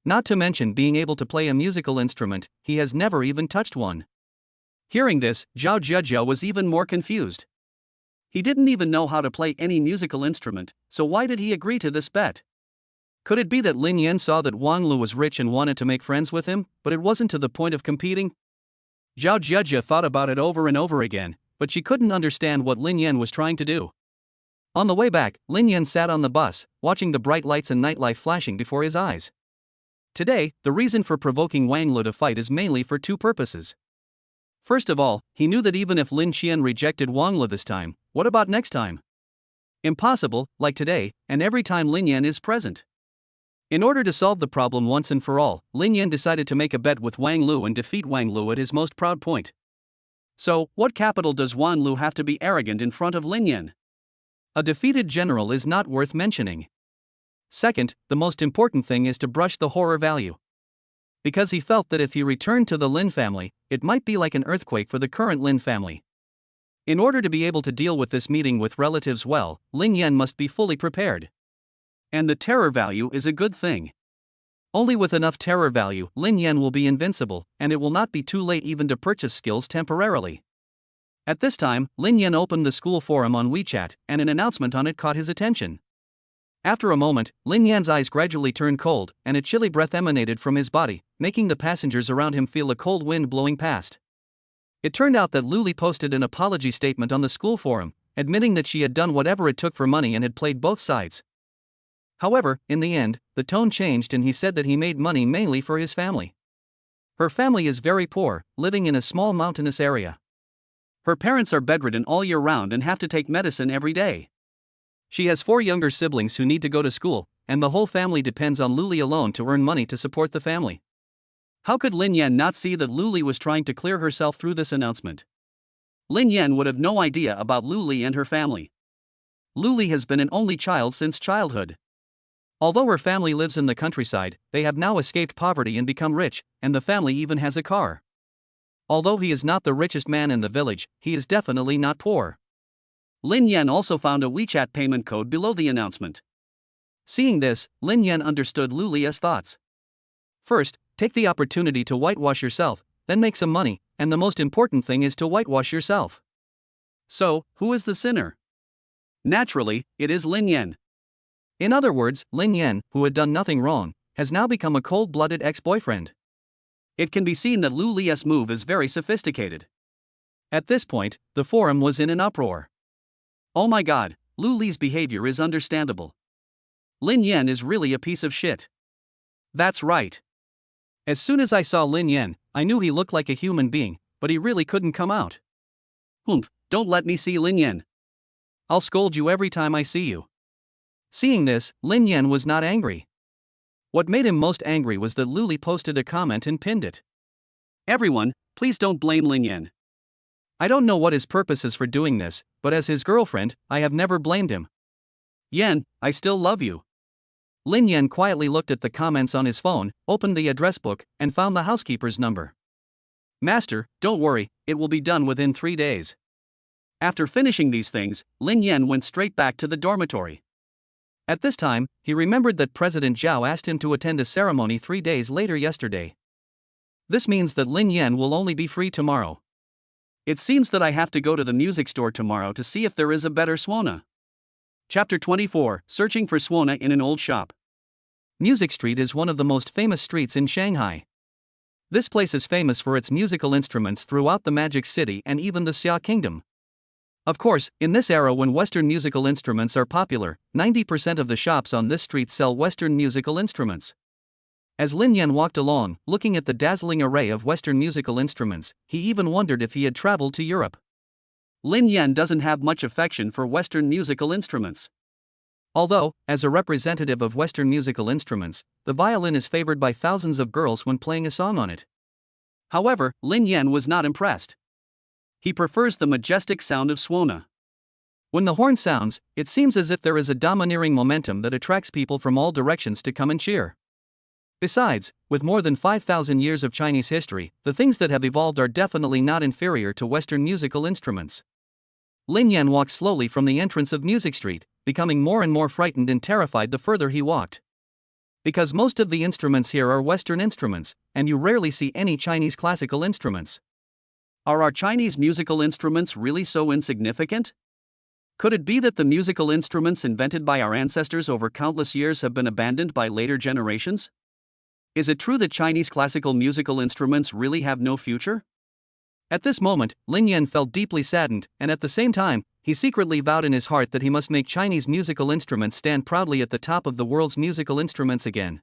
Not to mention being able to play a musical instrument, he has never even touched one. Hearing this, Zhao Jiajia was even more confused. He didn't even know how to play any musical instrument, so why did he agree to this bet? Could it be that Lin Yan saw that Wang Lu was rich and wanted to make friends with him, but it wasn't to the point of competing? Zhao Jiajia thought about it over and over again, but she couldn't understand what Lin Yan was trying to do. On the way back, Lin Yan sat on the bus, watching the bright lights and nightlife flashing before his eyes. Today, the reason for provoking Wang Lu to fight is mainly for two purposes. First of all, he knew that even if Lin Xian rejected Wang Lu this time, what about next time? Impossible, like today, and every time Lin Yan is present. In order to solve the problem once and for all, Lin Yan decided to make a bet with Wang Lu and defeat Wang Lu at his most proud point. So, what capital does Wang Lu have to be arrogant in front of Lin Yan? A defeated general is not worth mentioning. Second, the most important thing is to brush the horror value. Because he felt that if he returned to the Lin family, it might be like an earthquake for the current Lin family. In order to be able to deal with this meeting with relatives well, Lin Yan must be fully prepared. And the terror value is a good thing. Only with enough terror value, Lin Yan will be invincible, and it will not be too late even to purchase skills temporarily. At this time, Lin Yan opened the school forum on WeChat, and an announcement on it caught his attention. After a moment, Lin Yan's eyes gradually turned cold, and a chilly breath emanated from his body, making the passengers around him feel a cold wind blowing past. It turned out that Luli posted an apology statement on the school forum, admitting that she had done whatever it took for money and had played both sides. However, in the end, the tone changed and he said that he made money mainly for his family. Her family is very poor, living in a small mountainous area. Her parents are bedridden all year round and have to take medicine every day. She has 4 younger siblings who need to go to school, and the whole family depends on Luli alone to earn money to support the family. How could Lin Yan not see that Luli was trying to clear herself through this announcement? Lin Yan would have no idea about Luli and her family. Luli has been an only child since childhood. Although her family lives in the countryside, they have now escaped poverty and become rich, and the family even has a car. Although he is not the richest man in the village, he is definitely not poor. Lin Yan also found a WeChat payment code below the announcement. Seeing this, Lin Yan understood Lulia's thoughts. First, take the opportunity to whitewash yourself, then make some money, and the most important thing is to whitewash yourself. So, who is the sinner? Naturally, it is Lin Yan. In other words, Lin Yan, who had done nothing wrong, has now become a cold-blooded ex-boyfriend. It can be seen that Lu Li's move is very sophisticated. At this point, the forum was in an uproar. Oh my god, Lu Li's behavior is understandable. Lin Yan is really a piece of shit. That's right. As soon as I saw Lin Yan, I knew he looked like a human being, but he really couldn't come out. Humph, don't let me see Lin Yan. I'll scold you every time I see you. Seeing this, Lin Yan was not angry. What made him most angry was that Luli posted a comment and pinned it. Everyone, please don't blame Lin Yan. I don't know what his purpose is for doing this, but as his girlfriend, I have never blamed him. Yan, I still love you. Lin Yan quietly looked at the comments on his phone, opened the address book, and found the housekeeper's number. Master, don't worry, it will be done within 3 days. After finishing these things, Lin Yan went straight back to the dormitory. At this time, he remembered that President Zhao asked him to attend a ceremony 3 days later yesterday. This means that Lin Yan will only be free tomorrow. It seems that I have to go to the music store tomorrow to see if there is a better Suona. Chapter 24, Searching for Suona in an Old Shop. Music Street is one of the most famous streets in Shanghai. This place is famous for its musical instruments throughout the Magic City and even the Xia Kingdom. Of course, in this era when Western musical instruments are popular, 90% of the shops on this street sell Western musical instruments. As Lin Yan walked along, looking at the dazzling array of Western musical instruments, he even wondered if he had traveled to Europe. Lin Yan doesn't have much affection for Western musical instruments. Although, as a representative of Western musical instruments, the violin is favored by thousands of girls when playing a song on it. However, Lin Yan was not impressed. He prefers the majestic sound of Suona. When the horn sounds, it seems as if there is a domineering momentum that attracts people from all directions to come and cheer. Besides, with more than 5,000 years of Chinese history, the things that have evolved are definitely not inferior to Western musical instruments. Lin Yan walked slowly from the entrance of Music Street, becoming more and more frightened and terrified the further he walked. Because most of the instruments here are Western instruments, and you rarely see any Chinese classical instruments. Are our Chinese musical instruments really so insignificant? Could it be that the musical instruments invented by our ancestors over countless years have been abandoned by later generations? Is it true that Chinese classical musical instruments really have no future? At this moment, Lin Yan felt deeply saddened, and at the same time, he secretly vowed in his heart that he must make Chinese musical instruments stand proudly at the top of the world's musical instruments again.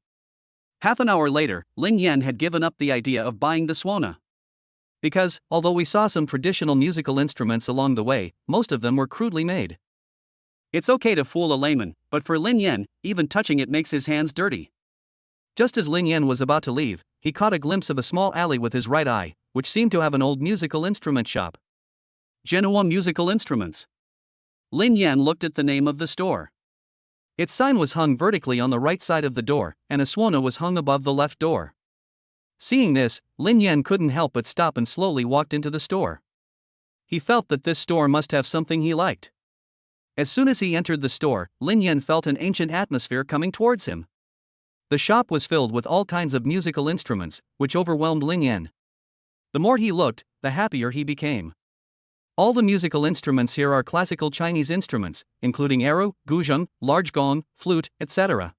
Half an hour later, Lin Yan had given up the idea of buying the Suona. Because, although we saw some traditional musical instruments along the way, most of them were crudely made. It's okay to fool a layman, but for Lin Yan, even touching it makes his hands dirty. Just as Lin Yan was about to leave, he caught a glimpse of a small alley with his right eye, which seemed to have an old musical instrument shop. Genoa Musical Instruments. Lin Yan looked at the name of the store. Its sign was hung vertically on the right side of the door, and a Suona was hung above the left door. Seeing this, Lin Yan couldn't help but stop and slowly walked into the store. He felt that this store must have something he liked. As soon as he entered the store, Lin Yan felt an ancient atmosphere coming towards him. The shop was filled with all kinds of musical instruments, which overwhelmed Lin Yan. The more he looked, the happier he became. All the musical instruments here are classical Chinese instruments, including erhu, guzheng, large gong, flute, etc.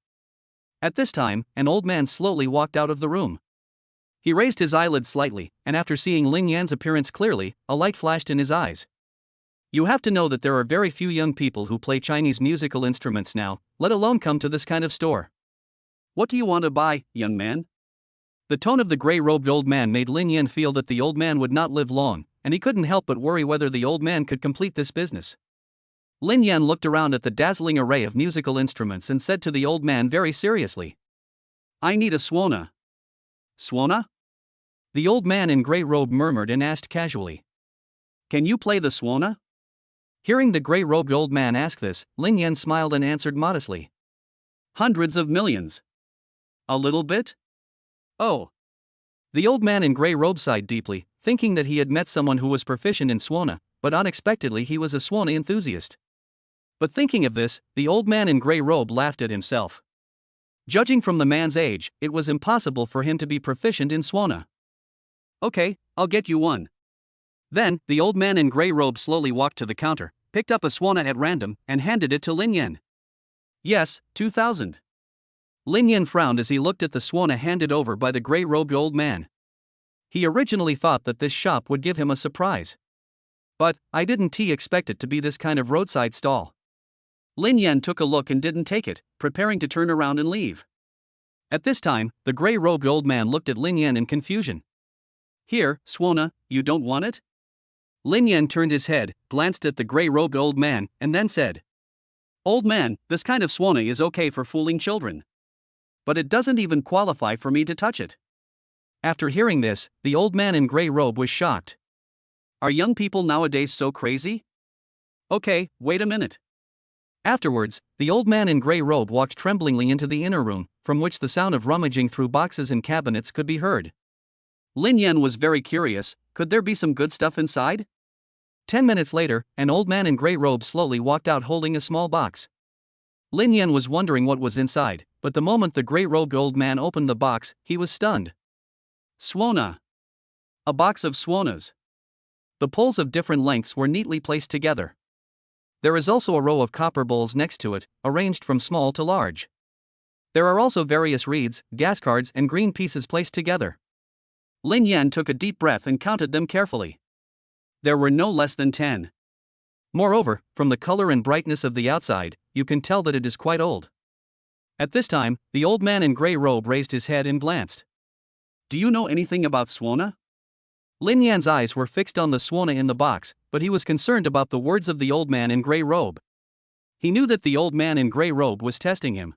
At this time, an old man slowly walked out of the room. He raised his eyelids slightly, and after seeing Lin Yan's appearance clearly, a light flashed in his eyes. You have to know that there are very few young people who play Chinese musical instruments now, let alone come to this kind of store. What do you want to buy, young man? The tone of the gray-robed old man made Lin Yan feel that the old man would not live long, and he couldn't help but worry whether the old man could complete this business. Lin Yan looked around at the dazzling array of musical instruments and said to the old man very seriously, I need a Suona. Suona? The old man in gray robe murmured and asked casually, Can you play the Suona? Hearing the gray-robed old man ask this, Lin Yan smiled and answered modestly, Hundreds of millions. A little bit? Oh. The old man in gray robe sighed deeply, thinking that he had met someone who was proficient in Suona, but unexpectedly he was a Suona enthusiast. But thinking of this, the old man in gray robe laughed at himself. Judging from the man's age, it was impossible for him to be proficient in Suona. Okay, I'll get you one. Then, the old man in gray robe slowly walked to the counter, picked up a Suona at random, and handed it to Lin Yan. Yes, 2,000. Lin Yan frowned as he looked at the Suona handed over by the gray-robed old man. He originally thought that this shop would give him a surprise. But, I didn't expect it to be this kind of roadside stall. Lin Yan took a look and didn't take it, preparing to turn around and leave. At this time, the gray-robed old man looked at Lin Yan in confusion. Here, Swana, you don't want it? Lin Yan turned his head, glanced at the gray-robed old man, and then said, Old man, this kind of Swana is okay for fooling children. But it doesn't even qualify for me to touch it. After hearing this, the old man in gray robe was shocked. Are young people nowadays so crazy? Okay, wait a minute. Afterwards, the old man in gray robe walked tremblingly into the inner room, from which the sound of rummaging through boxes and cabinets could be heard. Lin Yan was very curious, could there be some good stuff inside? 10 minutes later, an old man in gray robe slowly walked out holding a small box. Lin Yan was wondering what was inside, but the moment the gray-robed old man opened the box, he was stunned. Swana. A box of Swanas. The poles of different lengths were neatly placed together. There is also a row of copper bowls next to it, arranged from small to large. There are also various reeds, gas cards, and green pieces placed together. Lin Yan took a deep breath and counted them carefully. There were no less than 10. Moreover, from the color and brightness of the outside, you can tell that it is quite old. At this time, the old man in gray robe raised his head and glanced. Do you know anything about Swana? Lin Yan's eyes were fixed on the Swana in the box, but he was concerned about the words of the old man in gray robe. He knew that the old man in gray robe was testing him.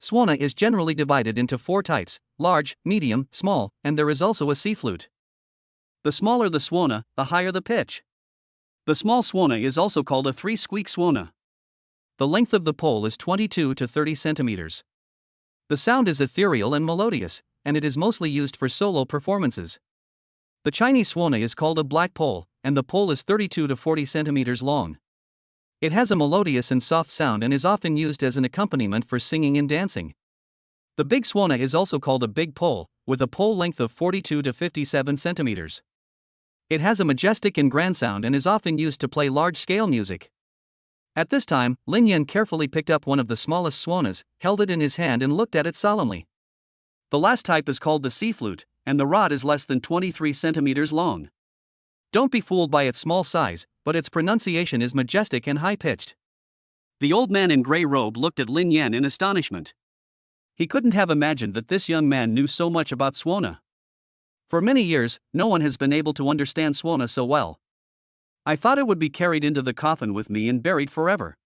Swana is generally divided into 4 types: large, medium, small, and there is also a sea flute. The smaller the Swana, the higher the pitch. The small Swana is also called a 3-squeak Swana. The length of the pole is 22 to 30 centimeters. The sound is ethereal and melodious, and it is mostly used for solo performances. The Chinese Swana is called a black pole, and the pole is 32 to 40 centimeters long. It has a melodious and soft sound and is often used as an accompaniment for singing and dancing. The big Swana is also called a big pole, with a pole length of 42 to 57 centimeters. It has a majestic and grand sound and is often used to play large-scale music. At this time, Lin Yan carefully picked up one of the smallest Swanas, held it in his hand and looked at it solemnly. The last type is called the sea flute, and the rod is less than 23 centimeters long. Don't be fooled by its small size, but its pronunciation is majestic and high-pitched. The old man in gray robe looked at Lin Yan in astonishment. He couldn't have imagined that this young man knew so much about Swana. For many years, no one has been able to understand Swana so well. I thought it would be carried into the coffin with me and buried forever.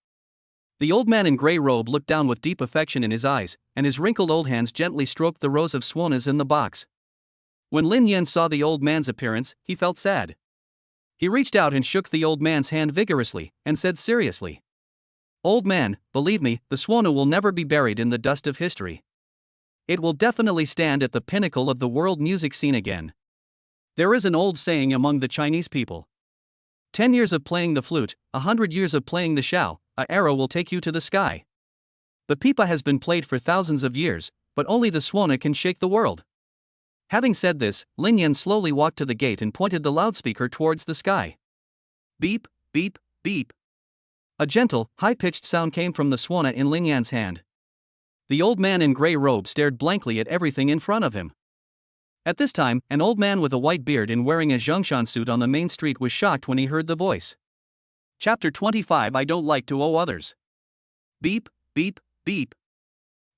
The old man in gray robe looked down with deep affection in his eyes, and his wrinkled old hands gently stroked the rows of Swanas in the box. When Lin Yan saw the old man's appearance, he felt sad. He reached out and shook the old man's hand vigorously, and said seriously, Old man, believe me, the Swana will never be buried in the dust of history. It will definitely stand at the pinnacle of the world music scene again. There is an old saying among the Chinese people. 10 years of playing the flute, 100 years of playing the shao, a arrow will take you to the sky. The pipa has been played for thousands of years, but only the Swana can shake the world. Having said this, Lin Yan slowly walked to the gate and pointed the loudspeaker towards the sky. Beep, beep, beep. A gentle, high-pitched sound came from the Swana in Lin Yan's hand. The old man in gray robe stared blankly at everything in front of him. At this time, an old man with a white beard and wearing a Zhongshan suit on the main street was shocked when he heard the voice. Chapter 25 I don't like to owe others. Beep, beep, beep.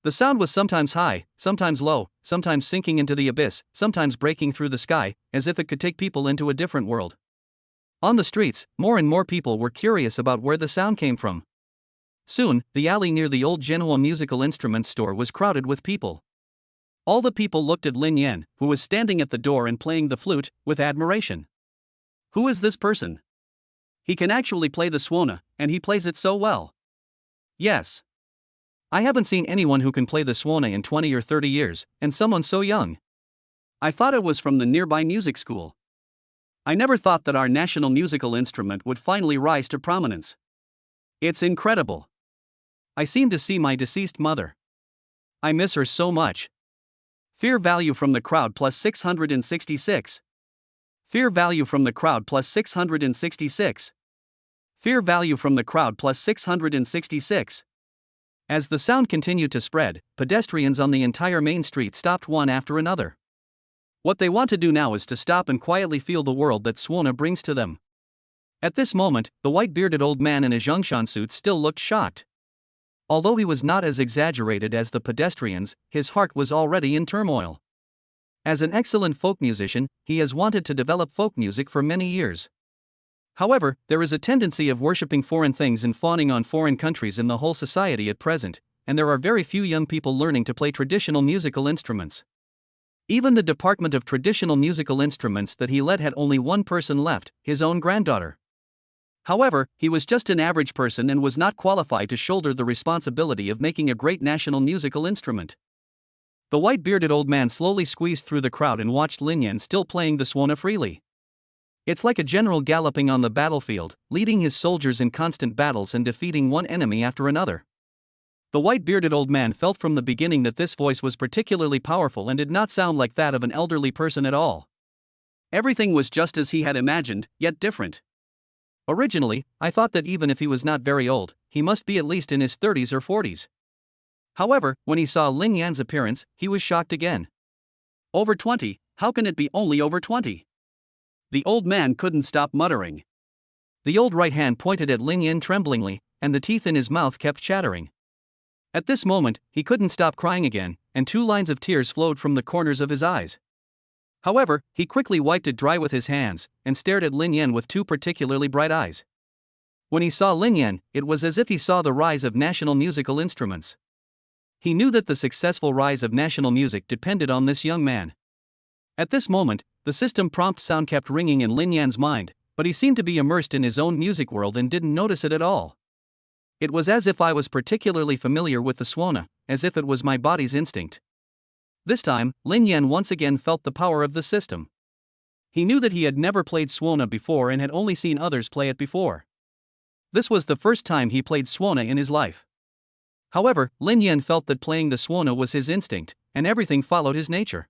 The sound was sometimes high, sometimes low, sometimes sinking into the abyss, sometimes breaking through the sky, as if it could take people into a different world. On the streets, more and more people were curious about where the sound came from. Soon, the alley near the old Jinhua musical instruments store was crowded with people. All the people looked at Lin Yan, who was standing at the door and playing the flute, with admiration. Who is this person? He can actually play the Swana, and he plays it so well. Yes. I haven't seen anyone who can play the Swana in 20 or 30 years, and someone so young. I thought it was from the nearby music school. I never thought that our national musical instrument would finally rise to prominence. It's incredible. I seem to see my deceased mother. I miss her so much. Fear value from the crowd plus 666. Fear value from the crowd plus 666. Fear value from the crowd plus 666. As the sound continued to spread, pedestrians on the entire main street stopped one after another. What they want to do now is to stop and quietly feel the world that Swana brings to them. At this moment, the white-bearded old man in a Zhongshan suit still looked shocked. Although he was not as exaggerated as the pedestrians, his heart was already in turmoil. As an excellent folk musician, he has wanted to develop folk music for many years. However, there is a tendency of worshipping foreign things and fawning on foreign countries in the whole society at present, and there are very few young people learning to play traditional musical instruments. Even the department of traditional musical instruments that he led had only one person left, his own granddaughter. However, he was just an average person and was not qualified to shoulder the responsibility of making a great national musical instrument. The white-bearded old man slowly squeezed through the crowd and watched Lin Yan still playing the suona freely. It's like a general galloping on the battlefield, leading his soldiers in constant battles and defeating one enemy after another. The white-bearded old man felt from the beginning that this voice was particularly powerful and did not sound like that of an elderly person at all. Everything was just as he had imagined, yet different. Originally, I thought that even if he was not very old, he must be at least in his 30s or 40s. However, when he saw Lin Yan's appearance, he was shocked again. Over 20, how can it be only over 20? The old man couldn't stop muttering. The old right hand pointed at Lin Yan tremblingly, and the teeth in his mouth kept chattering. At this moment, he couldn't stop crying again, and 2 lines of tears flowed from the corners of his eyes. However, he quickly wiped it dry with his hands, and stared at Lin Yan with 2 particularly bright eyes. When he saw Lin Yan, it was as if he saw the rise of national musical instruments. He knew that the successful rise of national music depended on this young man. At this moment, the system prompt sound kept ringing in Lin Yan's mind, but he seemed to be immersed in his own music world and didn't notice it at all. It was as if I was particularly familiar with the suona, as if it was my body's instinct. This time, Lin Yan once again felt the power of the system. He knew that he had never played suona before and had only seen others play it before. This was the first time he played suona in his life. However, Lin Yan felt that playing the suona was his instinct, and everything followed his nature.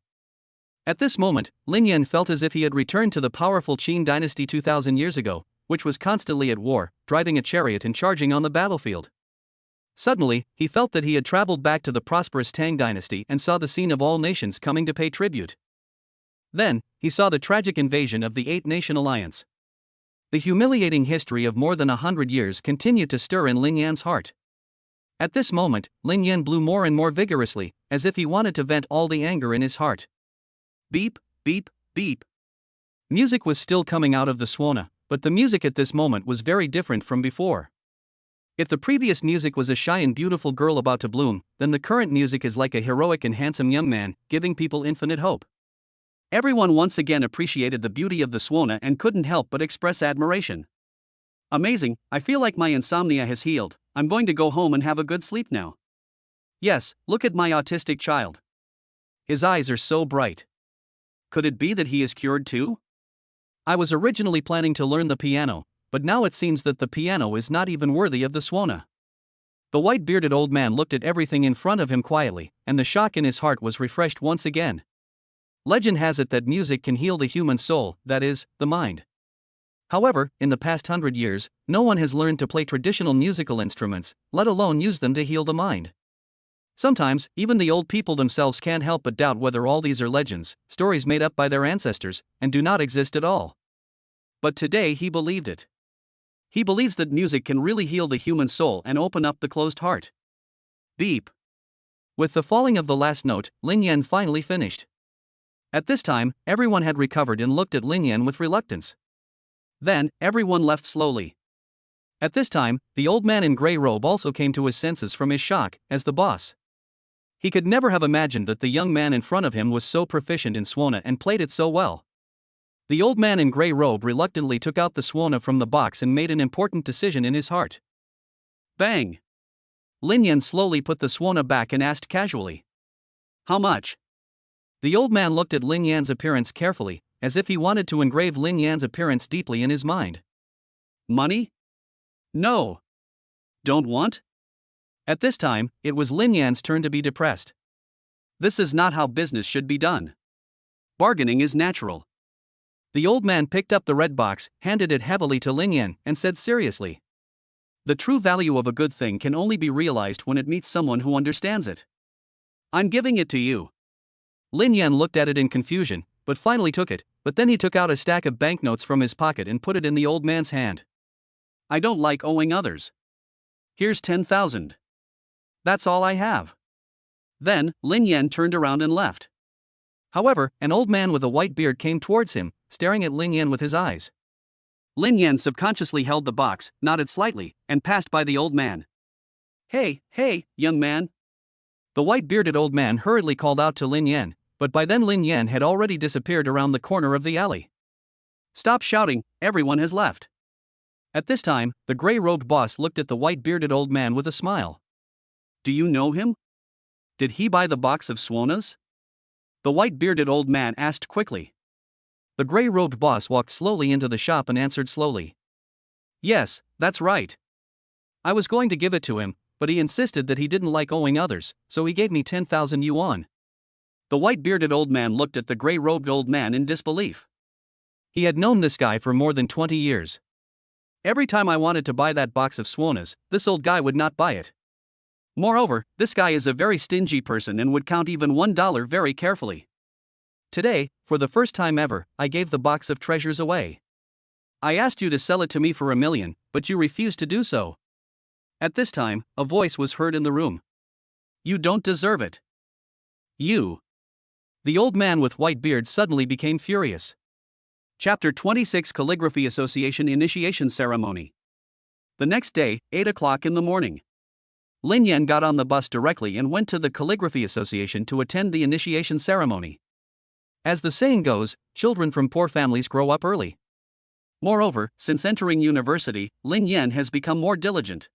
At this moment, Lin Yan felt as if he had returned to the powerful Qin dynasty 2,000 years ago, which was constantly at war, driving a chariot and charging on the battlefield. Suddenly, he felt that he had traveled back to the prosperous Tang dynasty and saw the scene of all nations coming to pay tribute. Then, he saw the tragic invasion of the 8-nation alliance. The humiliating history of more than 100 years continued to stir in Lin Yan's heart. At this moment, Lin Yan blew more and more vigorously, as if he wanted to vent all the anger in his heart. Beep, beep, beep. Music was still coming out of the suona, but the music at this moment was very different from before. If the previous music was a shy and beautiful girl about to bloom, then the current music is like a heroic and handsome young man, giving people infinite hope. Everyone once again appreciated the beauty of the suona and couldn't help but express admiration. Amazing, I feel like my insomnia has healed. I'm going to go home and have a good sleep now. Yes, look at my autistic child. His eyes are so bright. Could it be that he is cured too? I was originally planning to learn the piano, but now it seems that the piano is not even worthy of the suona. The white-bearded old man looked at everything in front of him quietly, and the shock in his heart was refreshed once again. Legend has it that music can heal the human soul, that is, the mind. However, in the past 100 years, no one has learned to play traditional musical instruments, let alone use them to heal the mind. Sometimes, even the old people themselves can't help but doubt whether all these are legends, stories made up by their ancestors, and do not exist at all. But today he believed it. He believes that music can really heal the human soul and open up the closed heart. Beep. With the falling of the last note, Lin Yan finally finished. At this time, everyone had recovered and looked at Lin Yan with reluctance. Then, everyone left slowly. At this time, the old man in grey robe also came to his senses from his shock, as the boss. He could never have imagined that the young man in front of him was so proficient in suona and played it so well. The old man in grey robe reluctantly took out the suona from the box and made an important decision in his heart. Bang! Lin Yan slowly put the suona back and asked casually. How much? The old man looked at Lin Yan's appearance carefully, as if he wanted to engrave Lin Yan's appearance deeply in his mind. Money? No. Don't want? At this time, it was Lin Yan's turn to be depressed. This is not how business should be done. Bargaining is natural. The old man picked up the red box, handed it heavily to Lin Yan, and said seriously. The true value of a good thing can only be realized when it meets someone who understands it. I'm giving it to you. Lin Yan looked at it in confusion, but finally took it, but then he took out a stack of banknotes from his pocket and put it in the old man's hand. I don't like owing others. Here's 10,000. That's all I have. Then, Lin Yan turned around and left. However, an old man with a white beard came towards him, staring at Lin Yan with his eyes. Lin Yan subconsciously held the box, nodded slightly, and passed by the old man. Hey, young man. The white-bearded old man hurriedly called out to Lin Yan, but by then Lin Yan had already disappeared around the corner of the alley. Stop shouting, everyone has left. At this time, the gray-robed boss looked at the white-bearded old man with a smile. Do you know him? Did he buy the box of swonas? The white-bearded old man asked quickly. The gray-robed boss walked slowly into the shop and answered slowly. Yes, that's right. I was going to give it to him, but he insisted that he didn't like owing others, so he gave me 10,000 yuan. The white-bearded old man looked at the gray-robed old man in disbelief. He had known this guy for more than 20 years. Every time I wanted to buy that box of swonas, this old guy would not buy it. Moreover, this guy is a very stingy person and would count even $1 very carefully. Today, for the first time ever, I gave the box of treasures away. I asked you to sell it to me for $1 million, but you refused to do so. At this time, a voice was heard in the room. You don't deserve it. You. The old man with white beard suddenly became furious. Chapter 26 Calligraphy Association Initiation Ceremony. The next day, 8 o'clock in the morning. Lin Yan got on the bus directly and went to the Calligraphy Association to attend the initiation ceremony. As the saying goes, children from poor families grow up early. Moreover, since entering university, Lin Yan has become more diligent.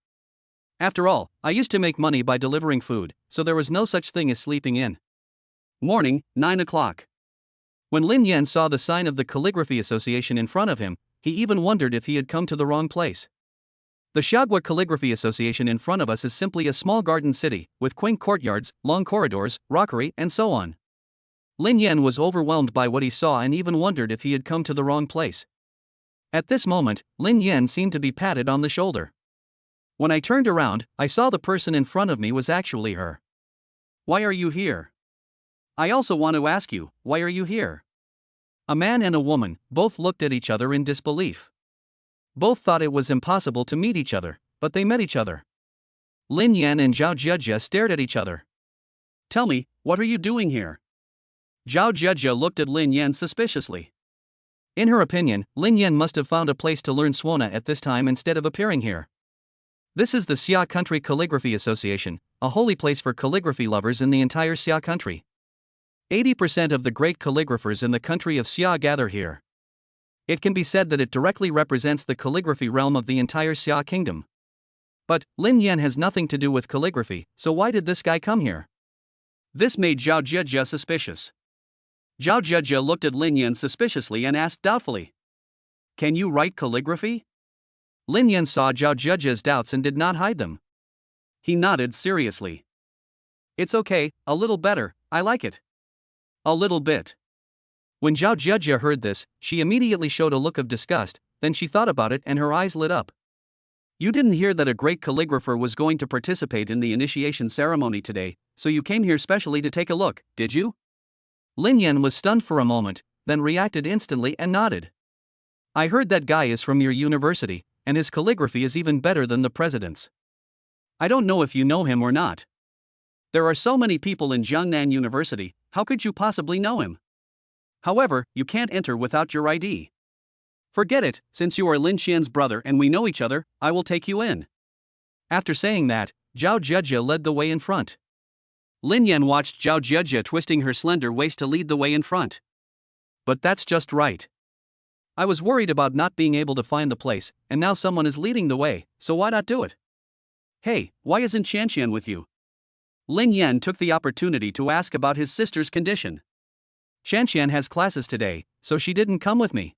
After all, I used to make money by delivering food, so there was no such thing as sleeping in. Morning, 9 o'clock. When Lin Yan saw the sign of the Calligraphy Association in front of him, he even wondered if he had come to the wrong place. The Xiagua Calligraphy Association in front of us is simply a small garden city, with quaint courtyards, long corridors, rockery, and so on. Lin Yan was overwhelmed by what he saw and even wondered if he had come to the wrong place. At this moment, Lin Yan seemed to be patted on the shoulder. When I turned around, I saw the person in front of me was actually her. Why are you here? I also want to ask you, why are you here? A man and a woman both looked at each other in disbelief. Both thought it was impossible to meet each other, but they met each other. Lin Yan and Zhao Jia stared at each other. Tell me, what are you doing here? Zhao Jia looked at Lin Yan suspiciously. In her opinion, Lin Yan must have found a place to learn Swana at this time instead of appearing here. This is the Xia Country Calligraphy Association, a holy place for calligraphy lovers in the entire Xia country. 80% of the great calligraphers in the country of Xia gather here. It can be said that it directly represents the calligraphy realm of the entire Xia kingdom. But, Lin Yan has nothing to do with calligraphy, so why did this guy come here? This made Zhao Jia suspicious. Zhao Jia looked at Lin Yan suspiciously and asked doubtfully. Can you write calligraphy? Lin Yan saw Zhao Jia's doubts and did not hide them. He nodded seriously. It's okay, a little better, I like it. A little bit. When Zhao Jia heard this, she immediately showed a look of disgust, then she thought about it and her eyes lit up. You didn't hear that a great calligrapher was going to participate in the initiation ceremony today, so you came here specially to take a look, did you? Lin Yan was stunned for a moment, then reacted instantly and nodded. I heard that guy is from your university, and his calligraphy is even better than the president's. I don't know if you know him or not. There are so many people in Jiangnan University, how could you possibly know him? However, you can't enter without your ID. Forget it, since you are Lin Xian's brother and we know each other, I will take you in. After saying that, Zhao Jia led the way in front. Lin Yan watched Zhao Jia twisting her slender waist to lead the way in front. But that's just right. I was worried about not being able to find the place, and now someone is leading the way, so why not do it? Hey, why isn't Qianqian with you? Lin Yan took the opportunity to ask about his sister's condition. Qianqian has classes today, so she didn't come with me.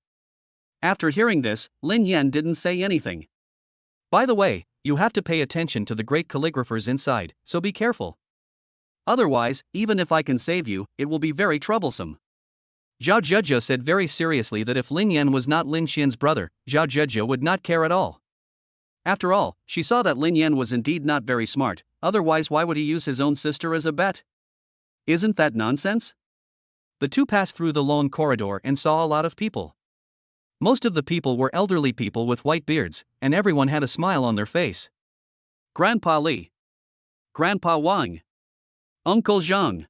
After hearing this, Lin Yan didn't say anything. By the way, you have to pay attention to the great calligraphers inside, so be careful. Otherwise, even if I can save you, it will be very troublesome. Zhao Jia said very seriously that if Lin Yan was not Lin Xian's brother, Zhao Jia would not care at all. After all, she saw that Lin Yan was indeed not very smart, otherwise why would he use his own sister as a bet? Isn't that nonsense? The two passed through the long corridor and saw a lot of people. Most of the people were elderly people with white beards, and everyone had a smile on their face. Grandpa Li. Grandpa Wang. Uncle Zhang.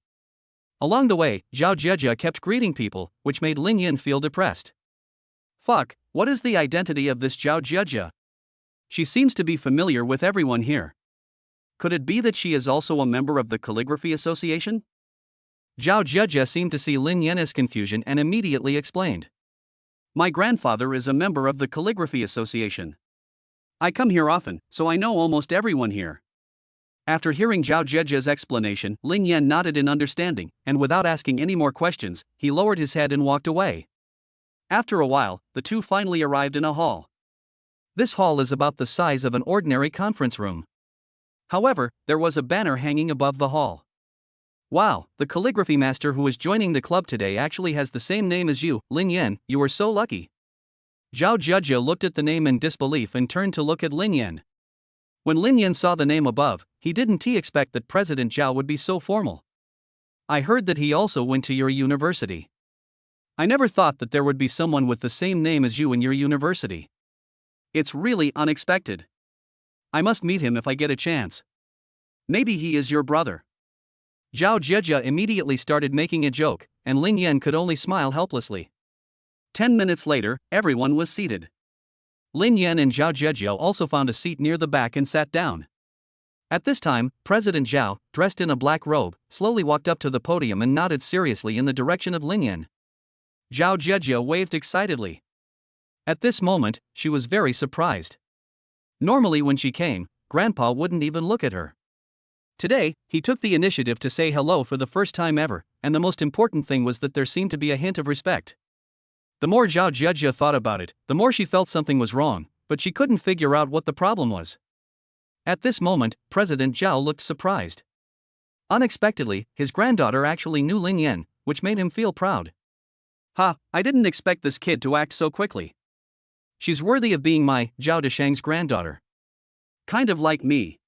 Along the way, Zhao Jieja kept greeting people, which made Lin Yin feel depressed. Fuck, what is the identity of this Zhao Jieja? She seems to be familiar with everyone here. Could it be that she is also a member of the Calligraphy Association? Zhao Jieja seemed to see Lin Yin's confusion and immediately explained. My grandfather is a member of the Calligraphy Association. I come here often, so I know almost everyone here. After hearing Zhao Jieja's explanation, Lin Yin nodded in understanding, and without asking any more questions, he lowered his head and walked away. After a while, the two finally arrived in a hall. This hall is about the size of an ordinary conference room. However, there was a banner hanging above the hall. Wow, the calligraphy master who is joining the club today actually has the same name as you, Lin Yin, you are so lucky. Zhao Jieja looked at the name in disbelief and turned to look at Lin Yin. When Lin Yin saw the name above, he didn't expect that President Zhao would be so formal. I heard that he also went to your university. I never thought that there would be someone with the same name as you in your university. It's really unexpected. I must meet him if I get a chance. Maybe he is your brother. Zhao Jieja immediately started making a joke, and Lin Yin could only smile helplessly. 10 minutes later, everyone was seated. Lin Yin and Zhao Jieja also found a seat near the back and sat down. At this time, President Zhao, dressed in a black robe, slowly walked up to the podium and nodded seriously in the direction of Lin Yin. Zhao Jieja waved excitedly. At this moment, she was very surprised. Normally when she came, Grandpa wouldn't even look at her. Today, he took the initiative to say hello for the first time ever, and the most important thing was that there seemed to be a hint of respect. The more Zhao Jieja thought about it, the more she felt something was wrong, but she couldn't figure out what the problem was. At this moment, President Zhao looked surprised. Unexpectedly, his granddaughter actually knew Lin Yin, which made him feel proud. Ha, I didn't expect this kid to act so quickly. She's worthy of being my, Zhao Deshang's granddaughter. Kind of like me.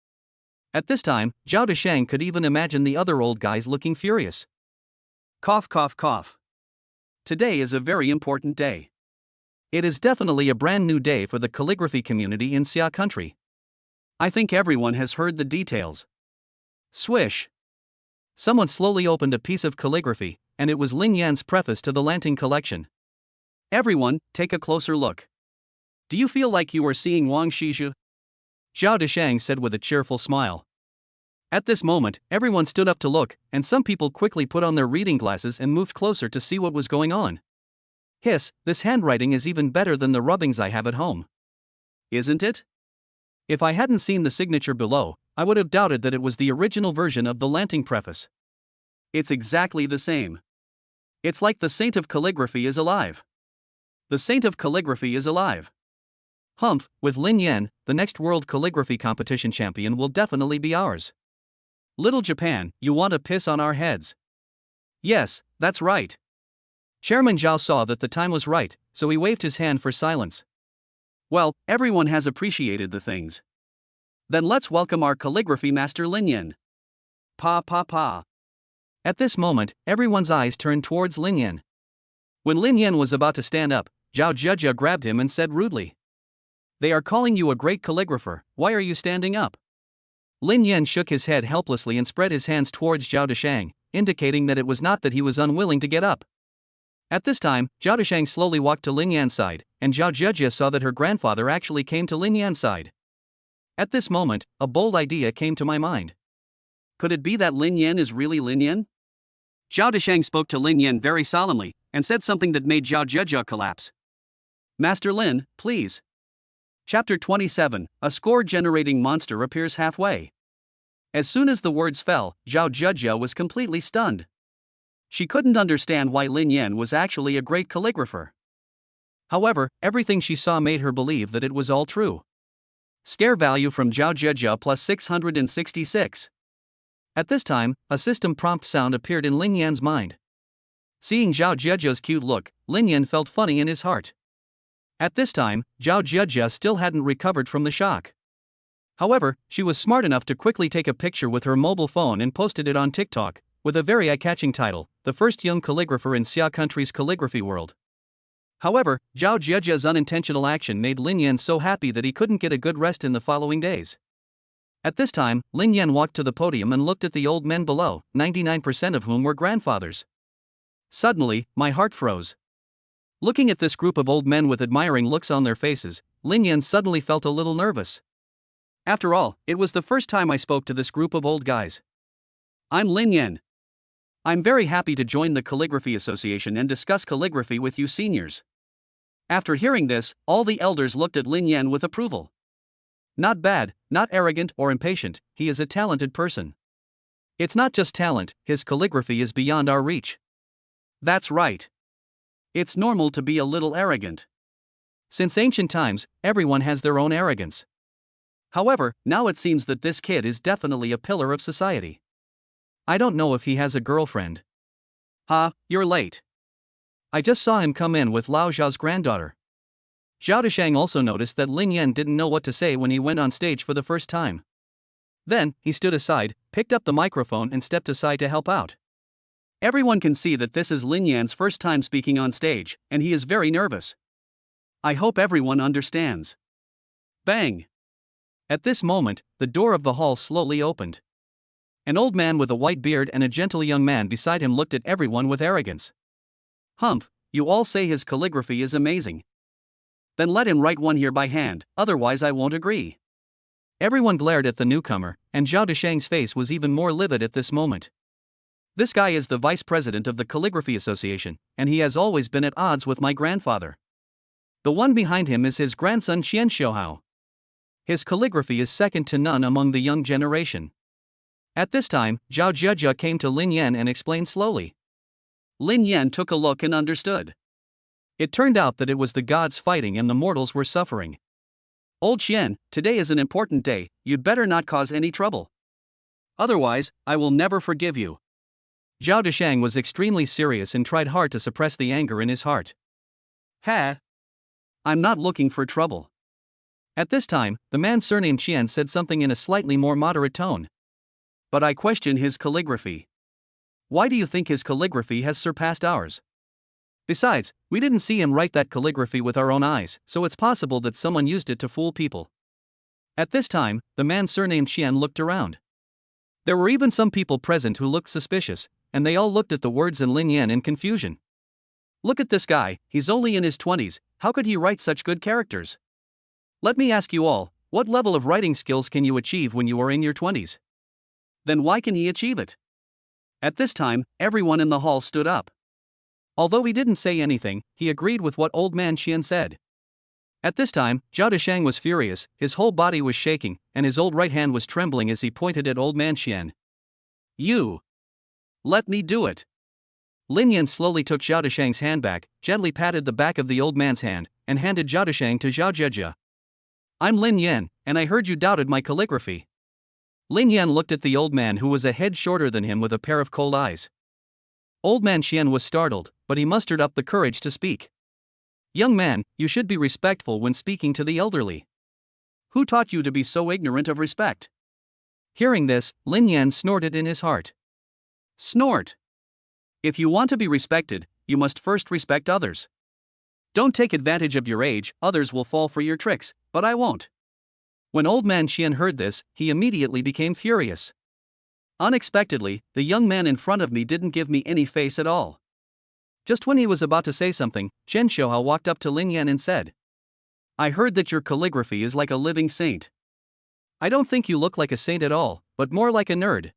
At this time, Zhao Deshang could even imagine the other old guys looking furious. Cough cough cough. Today is a very important day. It is definitely a brand new day for the calligraphy community in Xia country. I think everyone has heard the details. Swish. Someone slowly opened a piece of calligraphy, and it was Lin Yan's preface to the Lanting collection. Everyone, take a closer look. Do you feel like you are seeing Wang Shizhu? Zhao Deshang said with a cheerful smile. At this moment, everyone stood up to look, and some people quickly put on their reading glasses and moved closer to see what was going on. Hiss, this handwriting is even better than the rubbings I have at home. Isn't it? If I hadn't seen the signature below, I would have doubted that it was the original version of the Lanting preface. It's exactly the same. It's like the Saint of Calligraphy is alive. The Saint of Calligraphy is alive. Humph, with Lin Yin, the next World Calligraphy Competition champion will definitely be ours. Little Japan, you want to piss on our heads? Yes, that's right. Chairman Zhao saw that the time was right, so he waved his hand for silence. Well, everyone has appreciated the things. Then let's welcome our calligraphy master Lin Yin. Pa pa pa. At this moment, everyone's eyes turned towards Lin Yin. When Lin Yin was about to stand up, Zhao Jieja grabbed him and said rudely. They are calling you a great calligrapher, why are you standing up? Lin Yin shook his head helplessly and spread his hands towards Zhao Deshang, indicating that it was not that he was unwilling to get up. At this time, Zhao Deshang slowly walked to Lin Yan's side, and Zhao Jieja saw that her grandfather actually came to Lin Yan's side. At this moment, a bold idea came to my mind. Could it be that Lin Yin is really Lin Yin? Zhao Deshang spoke to Lin Yin very solemnly, and said something that made Zhao Jieja collapse. Master Lin, please. Chapter 27, a score-generating monster appears halfway. As soon as the words fell, Zhao Jieja was completely stunned. She couldn't understand why Lin Yin was actually a great calligrapher. However, everything she saw made her believe that it was all true. Scare value from Zhao Jieja plus 666. At this time, a system prompt sound appeared in Lin Yan's mind. Seeing Zhao Jieja's cute look, Lin Yin felt funny in his heart. At this time, Zhao Jieja still hadn't recovered from the shock. However, she was smart enough to quickly take a picture with her mobile phone and posted it on TikTok, with a very eye-catching title, The First Young Calligrapher in Xia Country's Calligraphy World. However, Zhao Zhejia's unintentional action made Lin Yan so happy that he couldn't get a good rest in the following days. At this time, Lin Yan walked to the podium and looked at the old men below, 99% of whom were grandfathers. Suddenly, my heart froze. Looking at this group of old men with admiring looks on their faces, Lin Yan suddenly felt a little nervous. After all, it was the first time I spoke to this group of old guys. I'm Lin Yan. I'm very happy to join the Calligraphy Association and discuss calligraphy with you seniors. After hearing this, all the elders looked at Lin Yan with approval. Not bad, not arrogant or impatient, he is a talented person. It's not just talent, his calligraphy is beyond our reach. That's right. It's normal to be a little arrogant. Since ancient times, everyone has their own arrogance. However, now it seems that this kid is definitely a pillar of society. I don't know if he has a girlfriend. You're late. I just saw him come in with Lao Zhao's granddaughter. Zhao Deshang also noticed that Lin Yan didn't know what to say when he went on stage for the first time. Then, he stood aside, picked up the microphone and stepped aside to help out. Everyone can see that this is Lin Yan's first time speaking on stage, and he is very nervous. I hope everyone understands. Bang! At this moment, the door of the hall slowly opened. An old man with a white beard and a gentle young man beside him looked at everyone with arrogance. Humph, you all say his calligraphy is amazing. Then let him write one here by hand, otherwise I won't agree. Everyone glared at the newcomer, and Zhao Deshang's face was even more livid at this moment. This guy is the vice president of the Calligraphy Association, and he has always been at odds with my grandfather. The one behind him is his grandson Qian Xiuhao. His calligraphy is second to none among the young generation. At this time, Zhao Zhejia came to Lin Yan and explained slowly. Lin Yan took a look and understood. It turned out that it was the gods fighting and the mortals were suffering. Old Qian, today is an important day, you'd better not cause any trouble. Otherwise, I will never forgive you. Zhao Deshang was extremely serious and tried hard to suppress the anger in his heart. I'm not looking for trouble. At this time, the man surnamed Qian said something in a slightly more moderate tone. But I question his calligraphy. Why do you think his calligraphy has surpassed ours? Besides, we didn't see him write that calligraphy with our own eyes, so it's possible that someone used it to fool people. At this time, the man surnamed Qian looked around. There were even some people present who looked suspicious, and they all looked at the words in Lin Yan in confusion. Look at this guy, he's only in his 20s, how could he write such good characters? Let me ask you all, what level of writing skills can you achieve when you are in your 20s? Then why can he achieve it? At this time, everyone in the hall stood up. Although he didn't say anything, he agreed with what old man Qian said. At this time, Zhao Deshang was furious, his whole body was shaking, and his old right hand was trembling as he pointed at old man Qian. You! Let me do it! Lin Yan slowly took Zhao Deshang's hand back, gently patted the back of the old man's hand, and handed Zhao Deshang to Zhao Zhejia. I'm Lin Yan, and I heard you doubted my calligraphy. Lin Yan looked at the old man who was a head shorter than him with a pair of cold eyes. Old man Qian was startled, but he mustered up the courage to speak. Young man, you should be respectful when speaking to the elderly. Who taught you to be so ignorant of respect? Hearing this, Lin Yan snorted in his heart. Snort! If you want to be respected, you must first respect others. Don't take advantage of your age, others will fall for your tricks, but I won't. When old man Qian heard this, he immediately became furious. Unexpectedly, the young man in front of me didn't give me any face at all. Just when he was about to say something, Qian Xiuhao walked up to Lin Yan and said, I heard that your calligraphy is like a living saint. I don't think you look like a saint at all, but more like a nerd.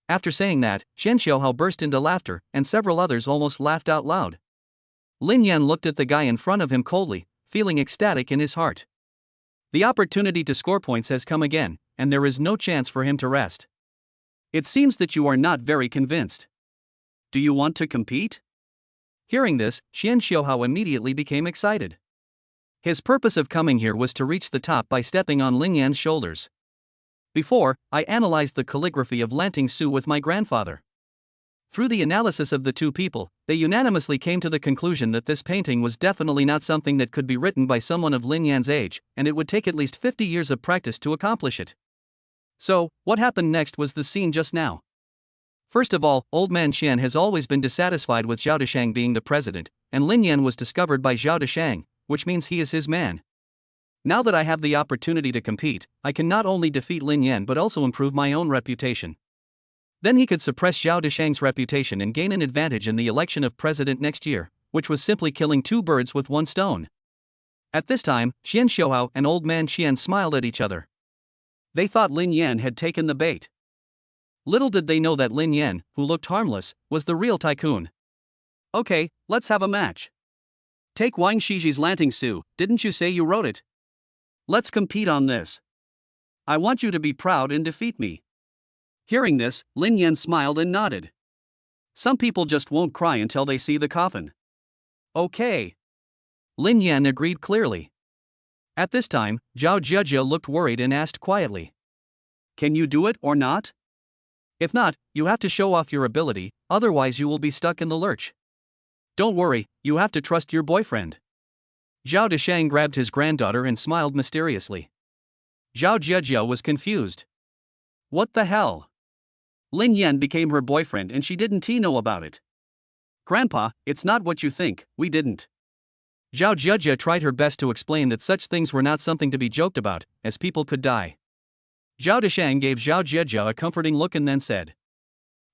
After saying that, Qian Xiuhao burst into laughter, and several others almost laughed out loud. Lin Yan looked at the guy in front of him coldly, feeling ecstatic in his heart. The opportunity to score points has come again, and there is no chance for him to rest. It seems that you are not very convinced. Do you want to compete? Hearing this, Qian Xiuhao immediately became excited. His purpose of coming here was to reach the top by stepping on Lin Yan's shoulders. Before, I analyzed the calligraphy of Lanting Su with my grandfather. Through the analysis of the two people, they unanimously came to the conclusion that this painting was definitely not something that could be written by someone of Lin Yan's age, and it would take at least 50 years of practice to accomplish it. So, what happened next was the scene just now. First of all, Old Man Qian has always been dissatisfied with Zhao Deshang being the president, and Lin Yan was discovered by Zhao Deshang, which means he is his man. Now that I have the opportunity to compete, I can not only defeat Lin Yan but also improve my own reputation. Then he could suppress Zhao Deshang's reputation and gain an advantage in the election of president next year, which was simply killing two birds with one stone. At this time, Qian Xiuhao and Old Man Qian smiled at each other. They thought Lin Yan had taken the bait. Little did they know that Lin Yan, who looked harmless, was the real tycoon. Okay, let's have a match. Take Wang Shiji's Lanting Su, didn't you say you wrote it? Let's compete on this. I want you to be proud and defeat me. Hearing this, Lin Yan smiled and nodded. Some people just won't cry until they see the coffin. Okay. Lin Yan agreed clearly. At this time, Zhao Jia looked worried and asked quietly. Can you do it or not? If not, you have to show off your ability, otherwise you will be stuck in the lurch. Don't worry, you have to trust your boyfriend. Zhao Deshang grabbed his granddaughter and smiled mysteriously. Zhao Jia was confused. What the hell? Lin Yan became her boyfriend and she didn't know about it. Grandpa, it's not what you think, we didn't. Zhao Jia tried her best to explain that such things were not something to be joked about, as people could die. Zhao Deshang gave Zhao Jia a comforting look and then said,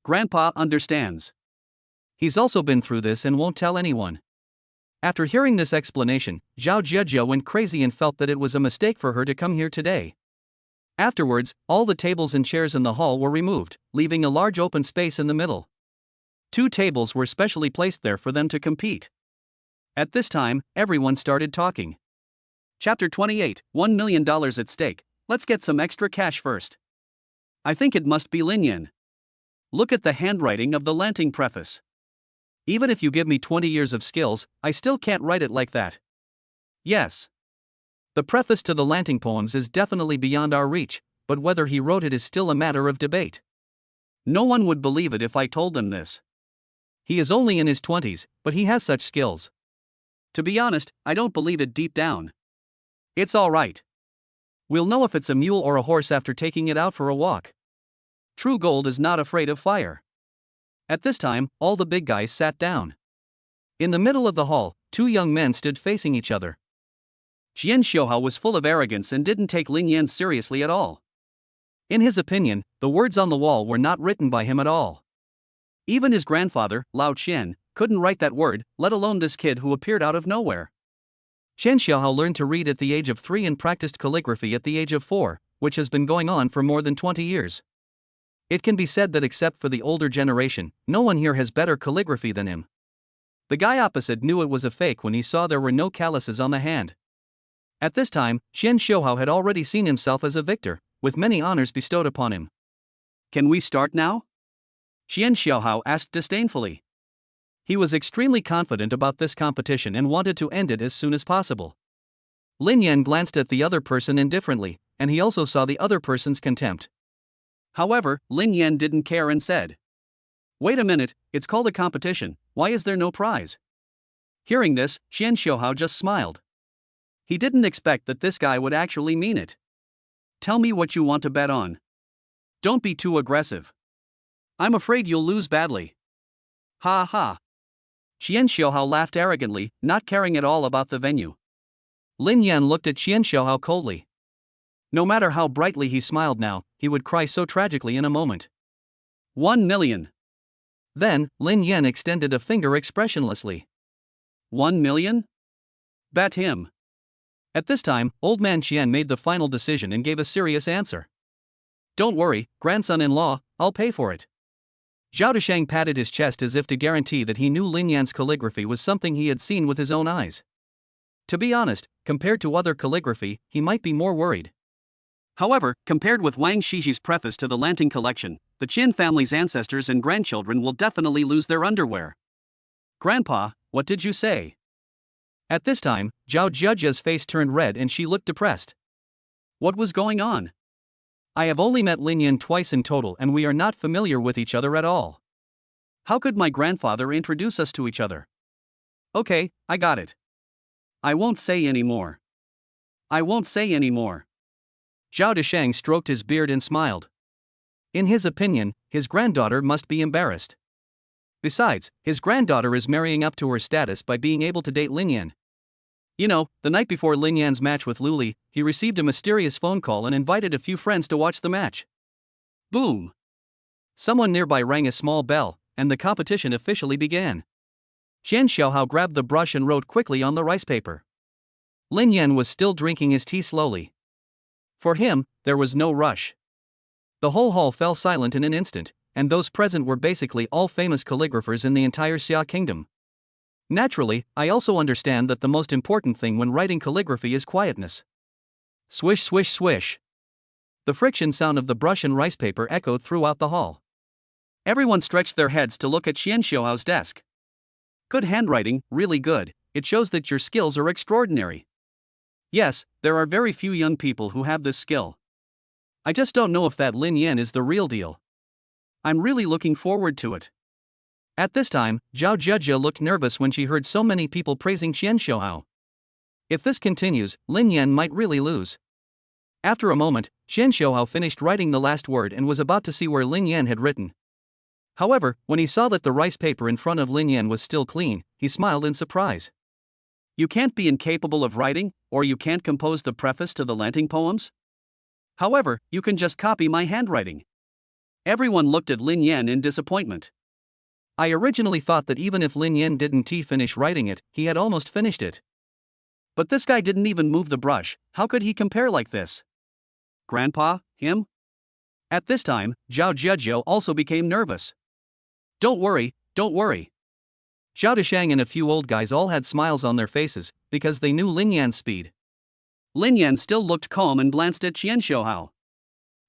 Grandpa understands. He's also been through this and won't tell anyone. After hearing this explanation, Zhao Jia went crazy and felt that it was a mistake for her to come here today. Afterwards, all the tables and chairs in the hall were removed, leaving a large open space in the middle. 2 tables were specially placed there for them to compete. At this time, everyone started talking. Chapter 28, $1 million at stake. Let's get some extra cash first. I think it must be Lin Yan. Look at the handwriting of the Lanting preface. Even if you give me 20 years of skills, I still can't write it like that. Yes. The preface to the Lanting poems is definitely beyond our reach, but whether he wrote it is still a matter of debate. No one would believe it if I told them this. He is only in his 20s, but he has such skills. To be honest, I don't believe it deep down. It's all right. We'll know if it's a mule or a horse after taking it out for a walk. True gold is not afraid of fire. At this time, all the big guys sat down. In the middle of the hall, 2 young men stood facing each other. Qian Xiuhao was full of arrogance and didn't take Lin Yan seriously at all. In his opinion, the words on the wall were not written by him at all. Even his grandfather, Lao Qian, couldn't write that word, let alone this kid who appeared out of nowhere. Qian Xiuhao learned to read at the age of 3 and practiced calligraphy at the age of 4, which has been going on for more than 20 years. It can be said that except for the older generation, no one here has better calligraphy than him. The guy opposite knew it was a fake when he saw there were no calluses on the hand. At this time, Qian Xiuhao had already seen himself as a victor, with many honors bestowed upon him. Can we start now? Qian Xiuhao asked disdainfully. He was extremely confident about this competition and wanted to end it as soon as possible. Lin Yan glanced at the other person indifferently, and he also saw the other person's contempt. However, Lin Yan didn't care and said, Wait a minute, it's called a competition, why is there no prize? Hearing this, Qian Xiuhao just smiled. He didn't expect that this guy would actually mean it. Tell me what you want to bet on. Don't be too aggressive. I'm afraid you'll lose badly. Ha ha. Qian Xiuhao laughed arrogantly, not caring at all about the venue. Lin Yan looked at Qian Xiuhao coldly. No matter how brightly he smiled now, he would cry so tragically in a moment. 1 million. Then, Lin Yan extended a finger expressionlessly. 1 million? Bet him. At this time, Old Man Qian made the final decision and gave a serious answer. Don't worry, grandson-in-law, I'll pay for it. Zhao Deshang patted his chest as if to guarantee that he knew Lin Yan's calligraphy was something he had seen with his own eyes. To be honest, compared to other calligraphy, he might be more worried. However, compared with Wang Shiji's preface to the Lanting collection, the Qin family's ancestors and grandchildren will definitely lose their underwear. Grandpa, what did you say? At this time, Zhao Jiajia's face turned red and she looked depressed. What was going on? I have only met Lin Yan twice in total and we are not familiar with each other at all. How could my grandfather introduce us to each other? Okay, I got it. I won't say any more. I won't say any more. Zhao Deshang stroked his beard and smiled. In his opinion, his granddaughter must be embarrassed. Besides, his granddaughter is marrying up to her status by being able to date Lin Yan. You know, the night before Lin Yan's match with Luli, he received a mysterious phone call and invited a few friends to watch the match. Boom! Someone nearby rang a small bell, and the competition officially began. Qian Xiaohao grabbed the brush and wrote quickly on the rice paper. Lin Yan was still drinking his tea slowly. For him, there was no rush. The whole hall fell silent in an instant, and those present were basically all famous calligraphers in the entire Xia kingdom. Naturally, I also understand that the most important thing when writing calligraphy is quietness. Swish, swish, swish. The friction sound of the brush and rice paper echoed throughout the hall. Everyone stretched their heads to look at Qian Xiaohao's desk. Good handwriting, really good. It shows that your skills are extraordinary. Yes, there are very few young people who have this skill. I just don't know if that Lin Yan is the real deal. I'm really looking forward to it. At this time, Zhao Zhezhe looked nervous when she heard so many people praising Qian Xiaohao. If this continues, Lin Yan might really lose. After a moment, Qian Xiaohao finished writing the last word and was about to see where Lin Yan had written. However, when he saw that the rice paper in front of Lin Yan was still clean, he smiled in surprise. You can't be incapable of writing, or you can't compose the preface to the Lanting poems? However, you can just copy my handwriting. Everyone looked at Lin Yan in disappointment. I originally thought that even if Lin Yan didn't finish writing it, he had almost finished it. But this guy didn't even move the brush, how could he compare like this? Grandpa, him? At this time, Zhao Zhezhe also became nervous. Don't worry, don't worry. Zhao Deshang and a few old guys all had smiles on their faces, because they knew Lin Yan's speed. Lin Yan still looked calm and glanced at Qian Xiaohao.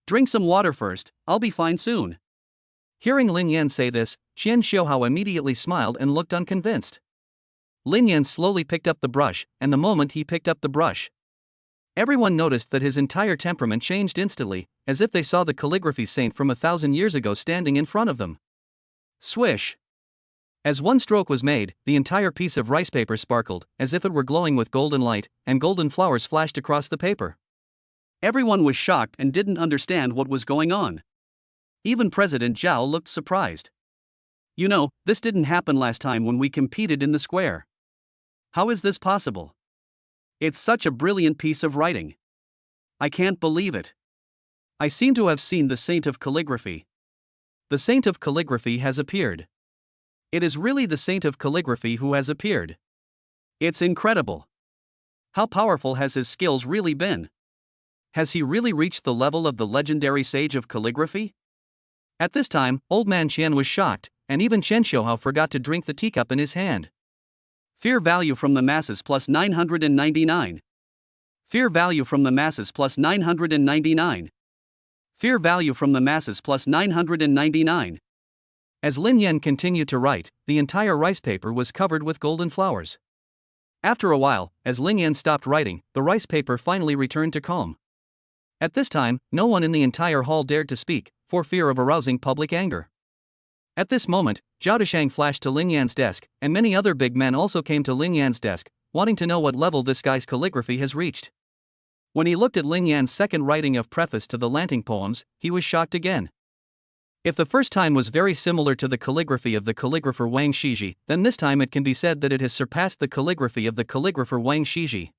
Drink some water first, I'll be fine soon. Hearing Lin Yan say this, Qian Xiaohao immediately smiled and looked unconvinced. Lin Yan slowly picked up the brush, and the moment he picked up the brush, everyone noticed that his entire temperament changed instantly, as if they saw the calligraphy saint from 1,000 years ago standing in front of them. Swish! As one stroke was made, the entire piece of rice paper sparkled, as if it were glowing with golden light, and golden flowers flashed across the paper. Everyone was shocked and didn't understand what was going on. Even President Zhao looked surprised. You know, this didn't happen last time when we competed in the square. How is this possible? It's such a brilliant piece of writing. I can't believe it. I seem to have seen the saint of calligraphy. The saint of calligraphy has appeared. It is really the saint of calligraphy who has appeared. It's incredible. How powerful has his skills really been? Has he really reached the level of the legendary sage of calligraphy? At this time, old man Qian was shocked, and even Qian Xiaohao forgot to drink the teacup in his hand. Fear value from the masses plus 999. Fear value from the masses plus 999. Fear value from the masses plus 999. As Lin Yan continued to write, the entire rice paper was covered with golden flowers. After a while, as Lin Yan stopped writing, the rice paper finally returned to calm. At this time, no one in the entire hall dared to speak, for fear of arousing public anger. At this moment, Zhao Deshang flashed to Lin Yan's desk, and many other big men also came to Lin Yan's desk, wanting to know what level this guy's calligraphy has reached. When he looked at Lin Yan's second writing of preface to the Lanting poems, he was shocked again. If the first time was very similar to the calligraphy of the calligrapher Wang Shiji, then this time it can be said that it has surpassed the calligraphy of the calligrapher Wang Shiji.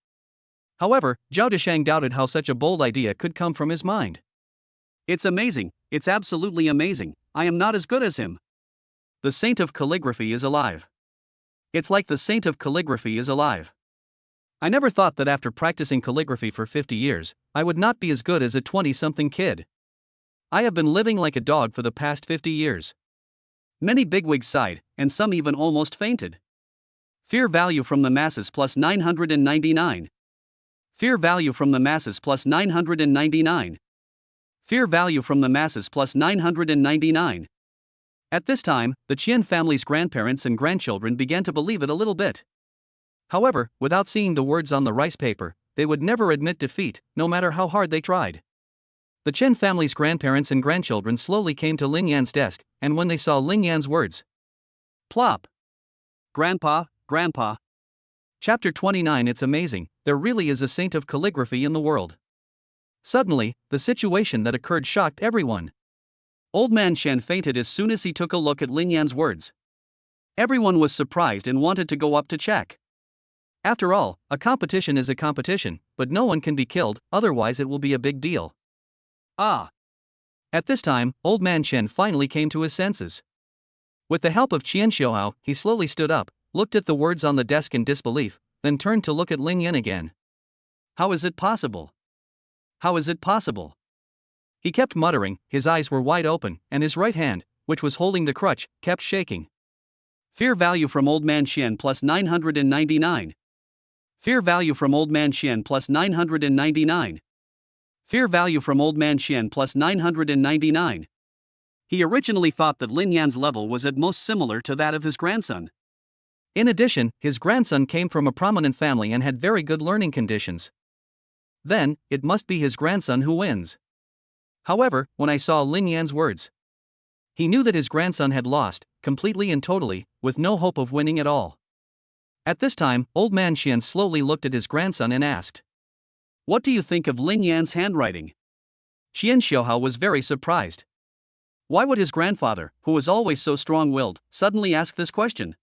However, Zhao Deshang doubted how such a bold idea could come from his mind. It's amazing, it's absolutely amazing, I am not as good as him. The saint of calligraphy is alive. It's like the saint of calligraphy is alive. I never thought that after practicing calligraphy for 50 years, I would not be as good as a 20-something kid. I have been living like a dog for the past 50 years. Many bigwigs sighed, and some even almost fainted. Fear value from the masses plus 999. Fear value from the masses plus 999. Fear value from the masses plus 999. At this time, the Qian family's grandparents and grandchildren began to believe it a little bit. However, without seeing the words on the rice paper, they would never admit defeat, no matter how hard they tried. The Chen family's grandparents and grandchildren slowly came to Lin Yan's desk, and when they saw Lin Yan's words, plop! Grandpa, Grandpa. Chapter 29. It's amazing, there really is a saint of calligraphy in the world. Suddenly, the situation that occurred shocked everyone. Old Man Shen fainted as soon as he took a look at Lin Yan's words. Everyone was surprised and wanted to go up to check. After all, a competition is a competition, but no one can be killed, otherwise it will be a big deal. Ah! At this time, Old Man Shen finally came to his senses. With the help of Qian Xiaohao, he slowly stood up, looked at the words on the desk in disbelief, then turned to look at Lin Yan again. How is it possible? How is it possible? He kept muttering, his eyes were wide open, and his right hand, which was holding the crutch, kept shaking. Fear value from Old Man Shen plus 999. Fear value from Old Man Shen plus 999. Fear value from Old Man Shen plus 999. He originally thought that Lin Yan's level was at most similar to that of his grandson. In addition, his grandson came from a prominent family and had very good learning conditions. Then, it must be his grandson who wins. However, when I saw Lin Yan's words, he knew that his grandson had lost, completely and totally, with no hope of winning at all. At this time, Old Man Xian slowly looked at his grandson and asked, "What do you think of Lin Yan's handwriting?" Qian Xiaohao was very surprised. Why would his grandfather, who was always so strong-willed, suddenly ask this question?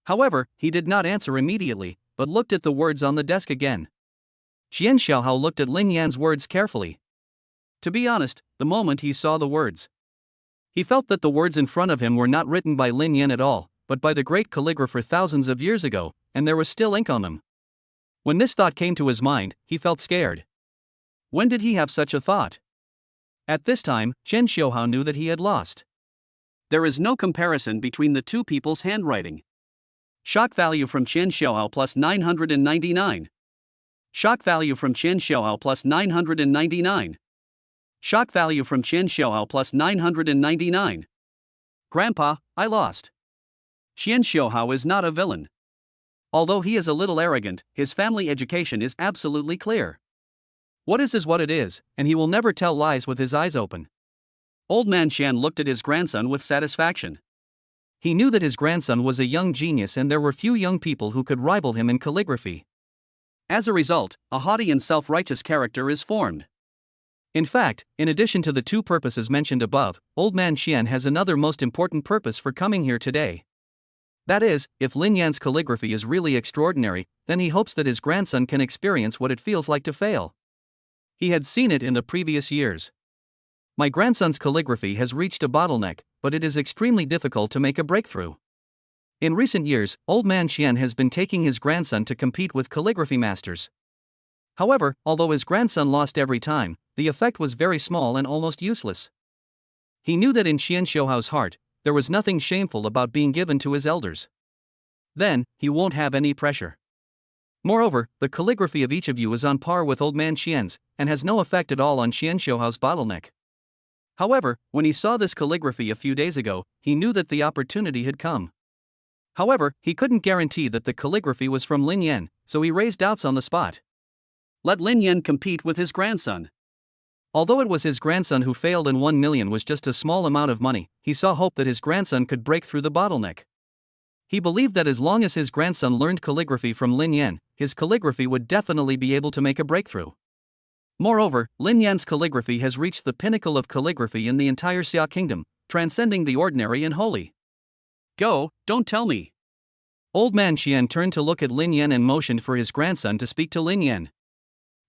However, he did not answer immediately, but looked at the words on the desk again. Qian Xiaohao looked at Lin Yan's words carefully. To be honest, the moment he saw the words, he felt that the words in front of him were not written by Lin Yan at all, but by the great calligrapher thousands of years ago, and there was still ink on them. When this thought came to his mind, he felt scared. When did he have such a thought? At this time, Qian Xiaohao knew that he had lost. There is no comparison between the two people's handwriting. Shock value from Qian Xiaohao plus 999. Shock value from Qian Xiaohao plus 999. Shock value from Qian Xiaohao plus 999. Grandpa, I lost. Qian Xiaohao is not a villain. Although he is a little arrogant, his family education is absolutely clear. What is what it is, and he will never tell lies with his eyes open. Old Man Shan looked at his grandson with satisfaction. He knew that his grandson was a young genius and there were few young people who could rival him in calligraphy. As a result, a haughty and self-righteous character is formed. In fact, in addition to the two purposes mentioned above, Old Man Xian has another most important purpose for coming here today. That is, if Lin Yan's calligraphy is really extraordinary, then he hopes that his grandson can experience what it feels like to fail. He had seen it in the previous years. My grandson's calligraphy has reached a bottleneck, but it is extremely difficult to make a breakthrough. In recent years, Old Man Xian has been taking his grandson to compete with calligraphy masters. However, although his grandson lost every time, the effect was very small and almost useless. He knew that in Qian Xiaohao's heart, there was nothing shameful about being given to his elders. Then, he won't have any pressure. Moreover, the calligraphy of each of you is on par with Old Man Xian's, and has no effect at all on Qian Xiaohao's bottleneck. However, when he saw this calligraphy a few days ago, he knew that the opportunity had come. However, he couldn't guarantee that the calligraphy was from Lin Yan, so he raised doubts on the spot. Let Lin Yan compete with his grandson. Although it was his grandson who failed and 1 million was just a small amount of money, he saw hope that his grandson could break through the bottleneck. He believed that as long as his grandson learned calligraphy from Lin Yan, his calligraphy would definitely be able to make a breakthrough. Moreover, Lin Yan's calligraphy has reached the pinnacle of calligraphy in the entire Xia kingdom, transcending the ordinary and holy. Go, don't tell me. Old Man Xian turned to look at Lin Yan and motioned for his grandson to speak to Lin Yan.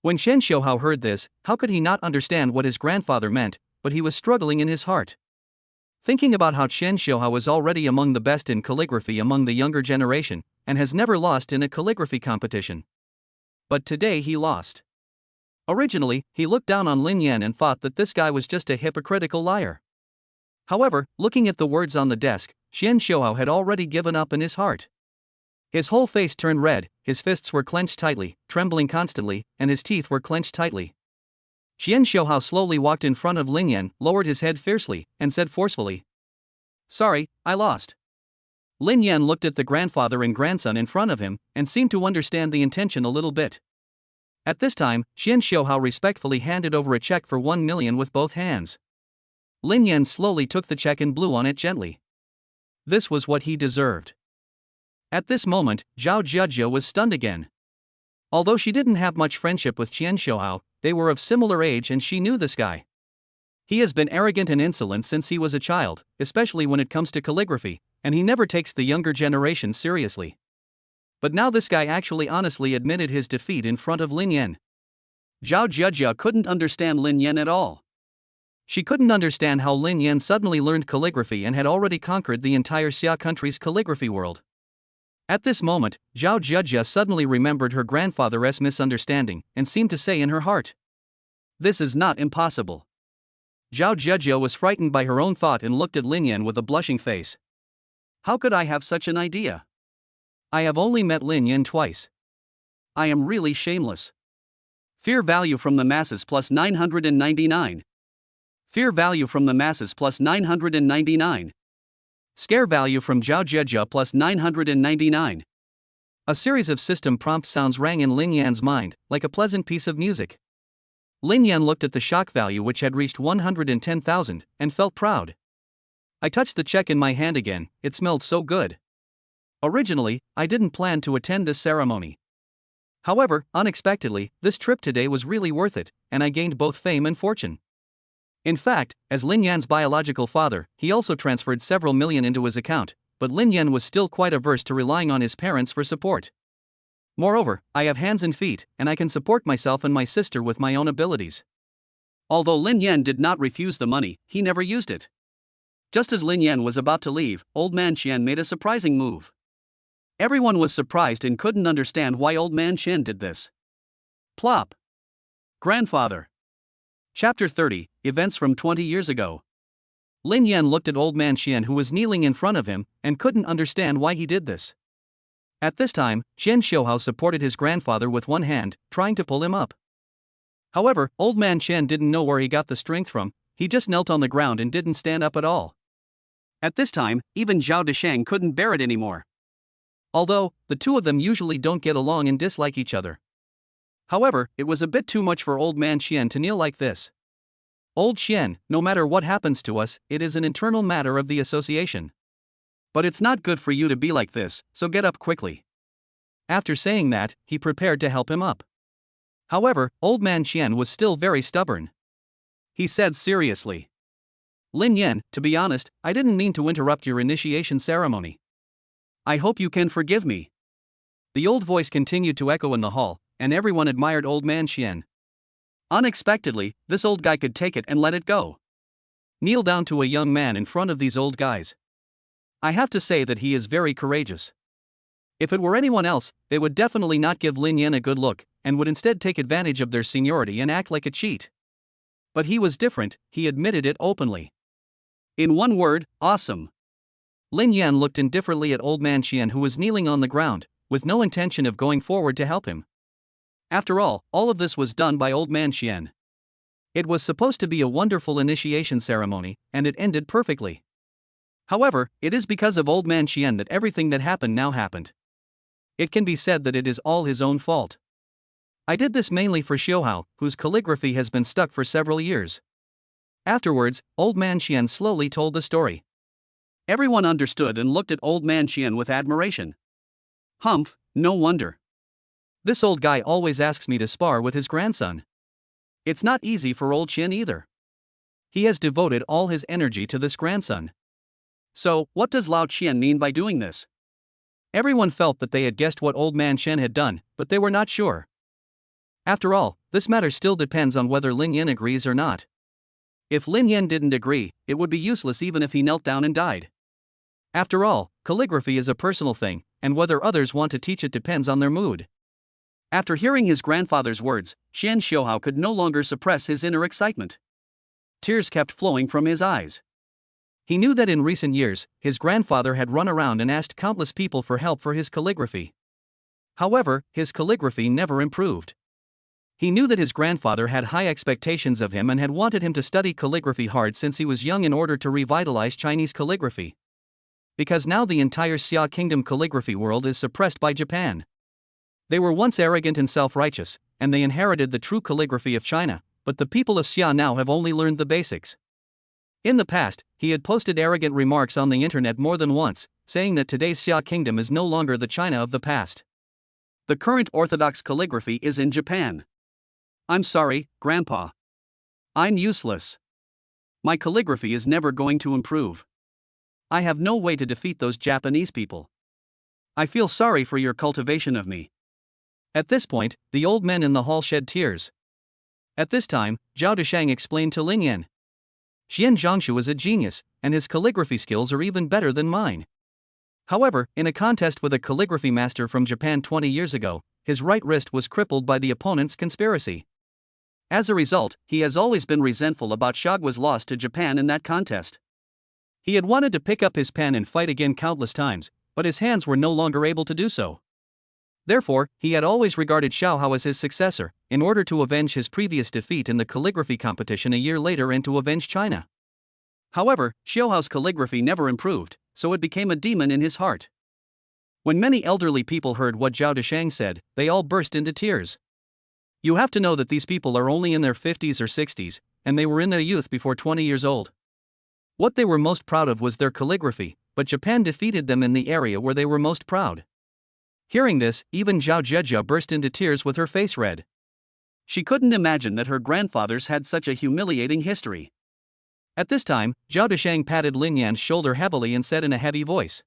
When Shen Xiaohao heard this, how could he not understand what his grandfather meant, but he was struggling in his heart. Thinking about how Shen Xiaohao was already among the best in calligraphy among the younger generation, and has never lost in a calligraphy competition. But today he lost. Originally, he looked down on Lin Yan and thought that this guy was just a hypocritical liar. However, looking at the words on the desk, Shen Xiaohao had already given up in his heart. His whole face turned red, his fists were clenched tightly, trembling constantly, and his teeth were clenched tightly. Qian Xiaohao slowly walked in front of Lin Yan, lowered his head fiercely, and said forcefully, "Sorry, I lost." Lin Yan looked at the grandfather and grandson in front of him, and seemed to understand the intention a little bit. At this time, Qian Xiaohao respectfully handed over a check for 1 million with both hands. Lin Yan slowly took the check and blew on it gently. This was what he deserved. At this moment, Zhao Jiajia was stunned again. Although she didn't have much friendship with Qian Xiaohao, they were of similar age and she knew this guy. He has been arrogant and insolent since he was a child, especially when it comes to calligraphy, and he never takes the younger generation seriously. But now this guy actually honestly admitted his defeat in front of Lin Yan. Zhao Jiajia couldn't understand Lin Yan at all. She couldn't understand how Lin Yan suddenly learned calligraphy and had already conquered the entire Xia country's calligraphy world. At this moment, Zhao Jiajia suddenly remembered her grandfather's misunderstanding and seemed to say in her heart, "This is not impossible." Zhao Jiajia was frightened by her own thought and looked at Lin Yan with a blushing face. How could I have such an idea? I have only met Lin Yan twice. I am really shameless. Fear value from the masses plus 999. Fear value from the masses plus 999. Scare value from Zhao Jiajia plus 999. A series of system prompt sounds rang in Lin Yan's mind, like a pleasant piece of music. Lin Yan looked at the shock value, which had reached 110,000, and felt proud. I touched the check in my hand again, it smelled so good. Originally, I didn't plan to attend this ceremony. However, unexpectedly, this trip today was really worth it, and I gained both fame and fortune. In fact, as Lin Yan's biological father, he also transferred several million into his account, but Lin Yan was still quite averse to relying on his parents for support. Moreover, I have hands and feet, and I can support myself and my sister with my own abilities. Although Lin Yan did not refuse the money, he never used it. Just as Lin Yan was about to leave, Old Man Qian made a surprising move. Everyone was surprised and couldn't understand why Old Man Qian did this. Plop. Grandfather. Chapter 30, Events from 20 years ago. Lin Yan looked at Old Man Qian, who was kneeling in front of him, and couldn't understand why he did this. At this time, Qian Xiuhao supported his grandfather with one hand, trying to pull him up. However, Old Man Qian didn't know where he got the strength from, he just knelt on the ground and didn't stand up at all. At this time, even Zhao Deshang couldn't bear it anymore. Although, the two of them usually don't get along and dislike each other. However, it was a bit too much for Old Man Qian to kneel like this. Old Qian, no matter what happens to us, it is an internal matter of the association. But it's not good for you to be like this, so get up quickly. After saying that, he prepared to help him up. However, Old Man Qian was still very stubborn. He said seriously, "Lin Yan, to be honest, I didn't mean to interrupt your initiation ceremony. I hope you can forgive me." The old voice continued to echo in the hall, and everyone admired Old Man Qian. Unexpectedly, this old guy could take it and let it go. Kneel down to a young man in front of these old guys. I have to say that he is very courageous. If it were anyone else, they would definitely not give Lin Yan a good look, and would instead take advantage of their seniority and act like a cheat. But he was different, he admitted it openly. In one word, awesome. Lin Yan looked indifferently at Old Man Qian, who was kneeling on the ground, with no intention of going forward to help him. After all of this was done by Old Man Qian. It was supposed to be a wonderful initiation ceremony, and it ended perfectly. However, it is because of Old Man Qian that everything that happened now happened. It can be said that it is all his own fault. I did this mainly for Xiuhao, whose calligraphy has been stuck for several years. Afterwards, Old Man Qian slowly told the story. Everyone understood and looked at Old Man Qian with admiration. Humph, no wonder. This old guy always asks me to spar with his grandson. It's not easy for Old Qian either. He has devoted all his energy to this grandson. So, what does Lao Qian mean by doing this? Everyone felt that they had guessed what Old Man Qian had done, but they were not sure. After all, this matter still depends on whether Lin Yan agrees or not. If Lin Yan didn't agree, it would be useless even if he knelt down and died. After all, calligraphy is a personal thing, and whether others want to teach it depends on their mood. After hearing his grandfather's words, Qian Xiuhao could no longer suppress his inner excitement. Tears kept flowing from his eyes. He knew that in recent years, his grandfather had run around and asked countless people for help for his calligraphy. However, his calligraphy never improved. He knew that his grandfather had high expectations of him and had wanted him to study calligraphy hard since he was young in order to revitalize Chinese calligraphy. Because now the entire Xia Kingdom calligraphy world is suppressed by Japan. They were once arrogant and self-righteous, and they inherited the true calligraphy of China, but the people of Xia now have only learned the basics. In the past, he had posted arrogant remarks on the internet more than once, saying that today's Xia Kingdom is no longer the China of the past. The current orthodox calligraphy is in Japan. I'm sorry, Grandpa. I'm useless. My calligraphy is never going to improve. I have no way to defeat those Japanese people. I feel sorry for your cultivation of me." At this point, the old men in the hall shed tears. At this time, Zhao Deshang explained to Lin Yan, "Qian Zhongshu is a genius, and his calligraphy skills are even better than mine. However, in a contest with a calligraphy master from Japan 20 years ago, his right wrist was crippled by the opponent's conspiracy. As a result, he has always been resentful about Xiaogua's loss to Japan in that contest. He had wanted to pick up his pen and fight again countless times, but his hands were no longer able to do so. Therefore, he had always regarded Xiaohao as his successor, in order to avenge his previous defeat in the calligraphy competition a year later and to avenge China. However, Xiaohao's calligraphy never improved, so it became a demon in his heart. When many elderly people heard what Zhao Deshang said, they all burst into tears. You have to know that these people are only in their 50s or 60s, and they were in their youth before 20 years old. What they were most proud of was their calligraphy, but Japan defeated them in the area where they were most proud. Hearing this, even Zhao Zhejia burst into tears with her face red. She couldn't imagine that her grandfathers had such a humiliating history. At this time, Zhao Deshang patted Lin Yan's shoulder heavily and said in a heavy voice,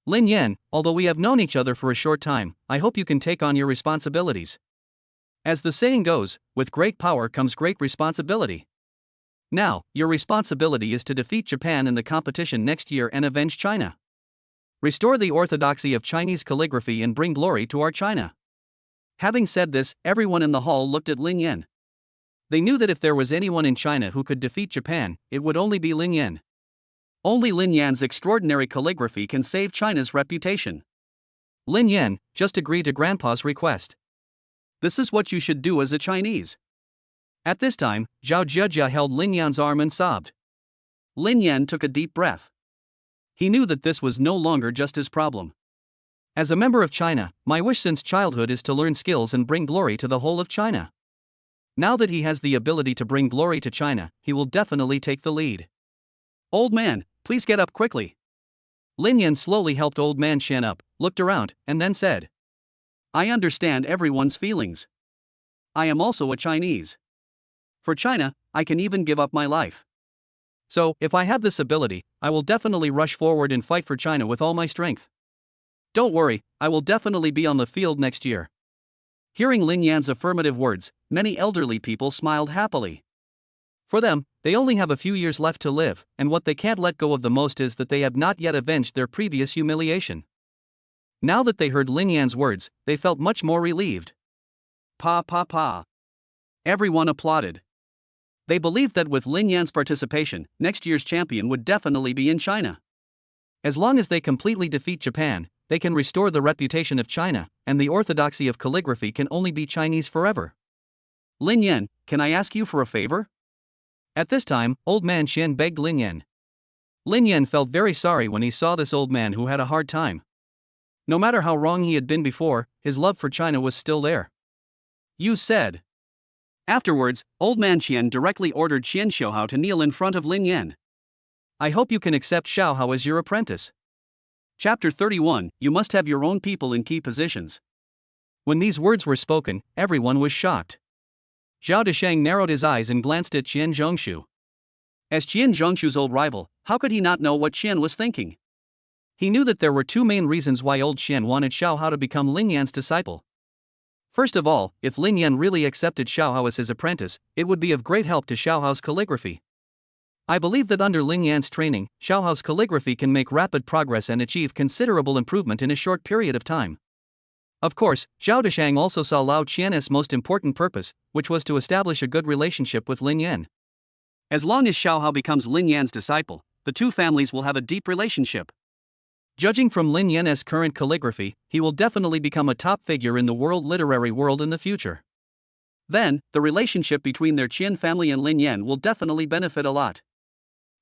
"Lin Yan, although we have known each other for a short time, I hope you can take on your responsibilities. As the saying goes, with great power comes great responsibility. Now, your responsibility is to defeat Japan in the competition next year and avenge China. Restore the orthodoxy of Chinese calligraphy and bring glory to our China." Having said this, everyone in the hall looked at Lin Yan. They knew that if there was anyone in China who could defeat Japan, it would only be Lin Yan. Only Lin Yan's extraordinary calligraphy can save China's reputation. Lin Yan, just agree to Grandpa's request. This is what you should do as a Chinese. At this time, Zhao Zhejia held Lin Yan's arm and sobbed. Lin Yan took a deep breath. He knew that this was no longer just his problem. As a member of China, my wish since childhood is to learn skills and bring glory to the whole of China. Now that he has the ability to bring glory to China, he will definitely take the lead. Old man, please get up quickly. Lin Yan slowly helped Old Man Qian up, looked around, and then said, "I understand everyone's feelings. I am also a Chinese. For China, I can even give up my life. So, if I have this ability, I will definitely rush forward and fight for China with all my strength. Don't worry, I will definitely be on the field next year." Hearing Lin Yan's affirmative words, many elderly people smiled happily. For them, they only have a few years left to live, and what they can't let go of the most is that they have not yet avenged their previous humiliation. Now that they heard Lin Yan's words, they felt much more relieved. Pa pa pa. Everyone applauded. They believed that with Lin Yan's participation, next year's champion would definitely be in China. As long as they completely defeat Japan, they can restore the reputation of China, and the orthodoxy of calligraphy can only be Chinese forever. Lin Yan, can I ask you for a favor? At this time, Old Man Qian begged Lin Yan. Lin Yan felt very sorry when he saw this old man who had a hard time. No matter how wrong he had been before, his love for China was still there. You said. Afterwards, Old Man Qian directly ordered Qian Xiaohao to kneel in front of Lin Yan. I hope you can accept Xiaohao as your apprentice. Chapter 31, You must have your own people in key positions. When these words were spoken, everyone was shocked. Zhao Deshang narrowed his eyes and glanced at Qian Zhongshu. As Qian Zhongshu's old rival, how could he not know what Qian was thinking? He knew that there were two main reasons why old Qian wanted Xiaohao to become Lin Yan's disciple. First of all, if Lin Yan really accepted Xiaohao as his apprentice, it would be of great help to Xiaohao's calligraphy. I believe that under Lin Yan's training, Xiaohao's calligraphy can make rapid progress and achieve considerable improvement in a short period of time. Of course, Zhao Deshang also saw Lao Qian's most important purpose, which was to establish a good relationship with Lin Yan. As long as Xiaohao becomes Lin Yan's disciple, the two families will have a deep relationship. Judging from Lin Yan's current calligraphy, he will definitely become a top figure in the world literary world in the future. Then, the relationship between their Qian family and Lin Yan will definitely benefit a lot.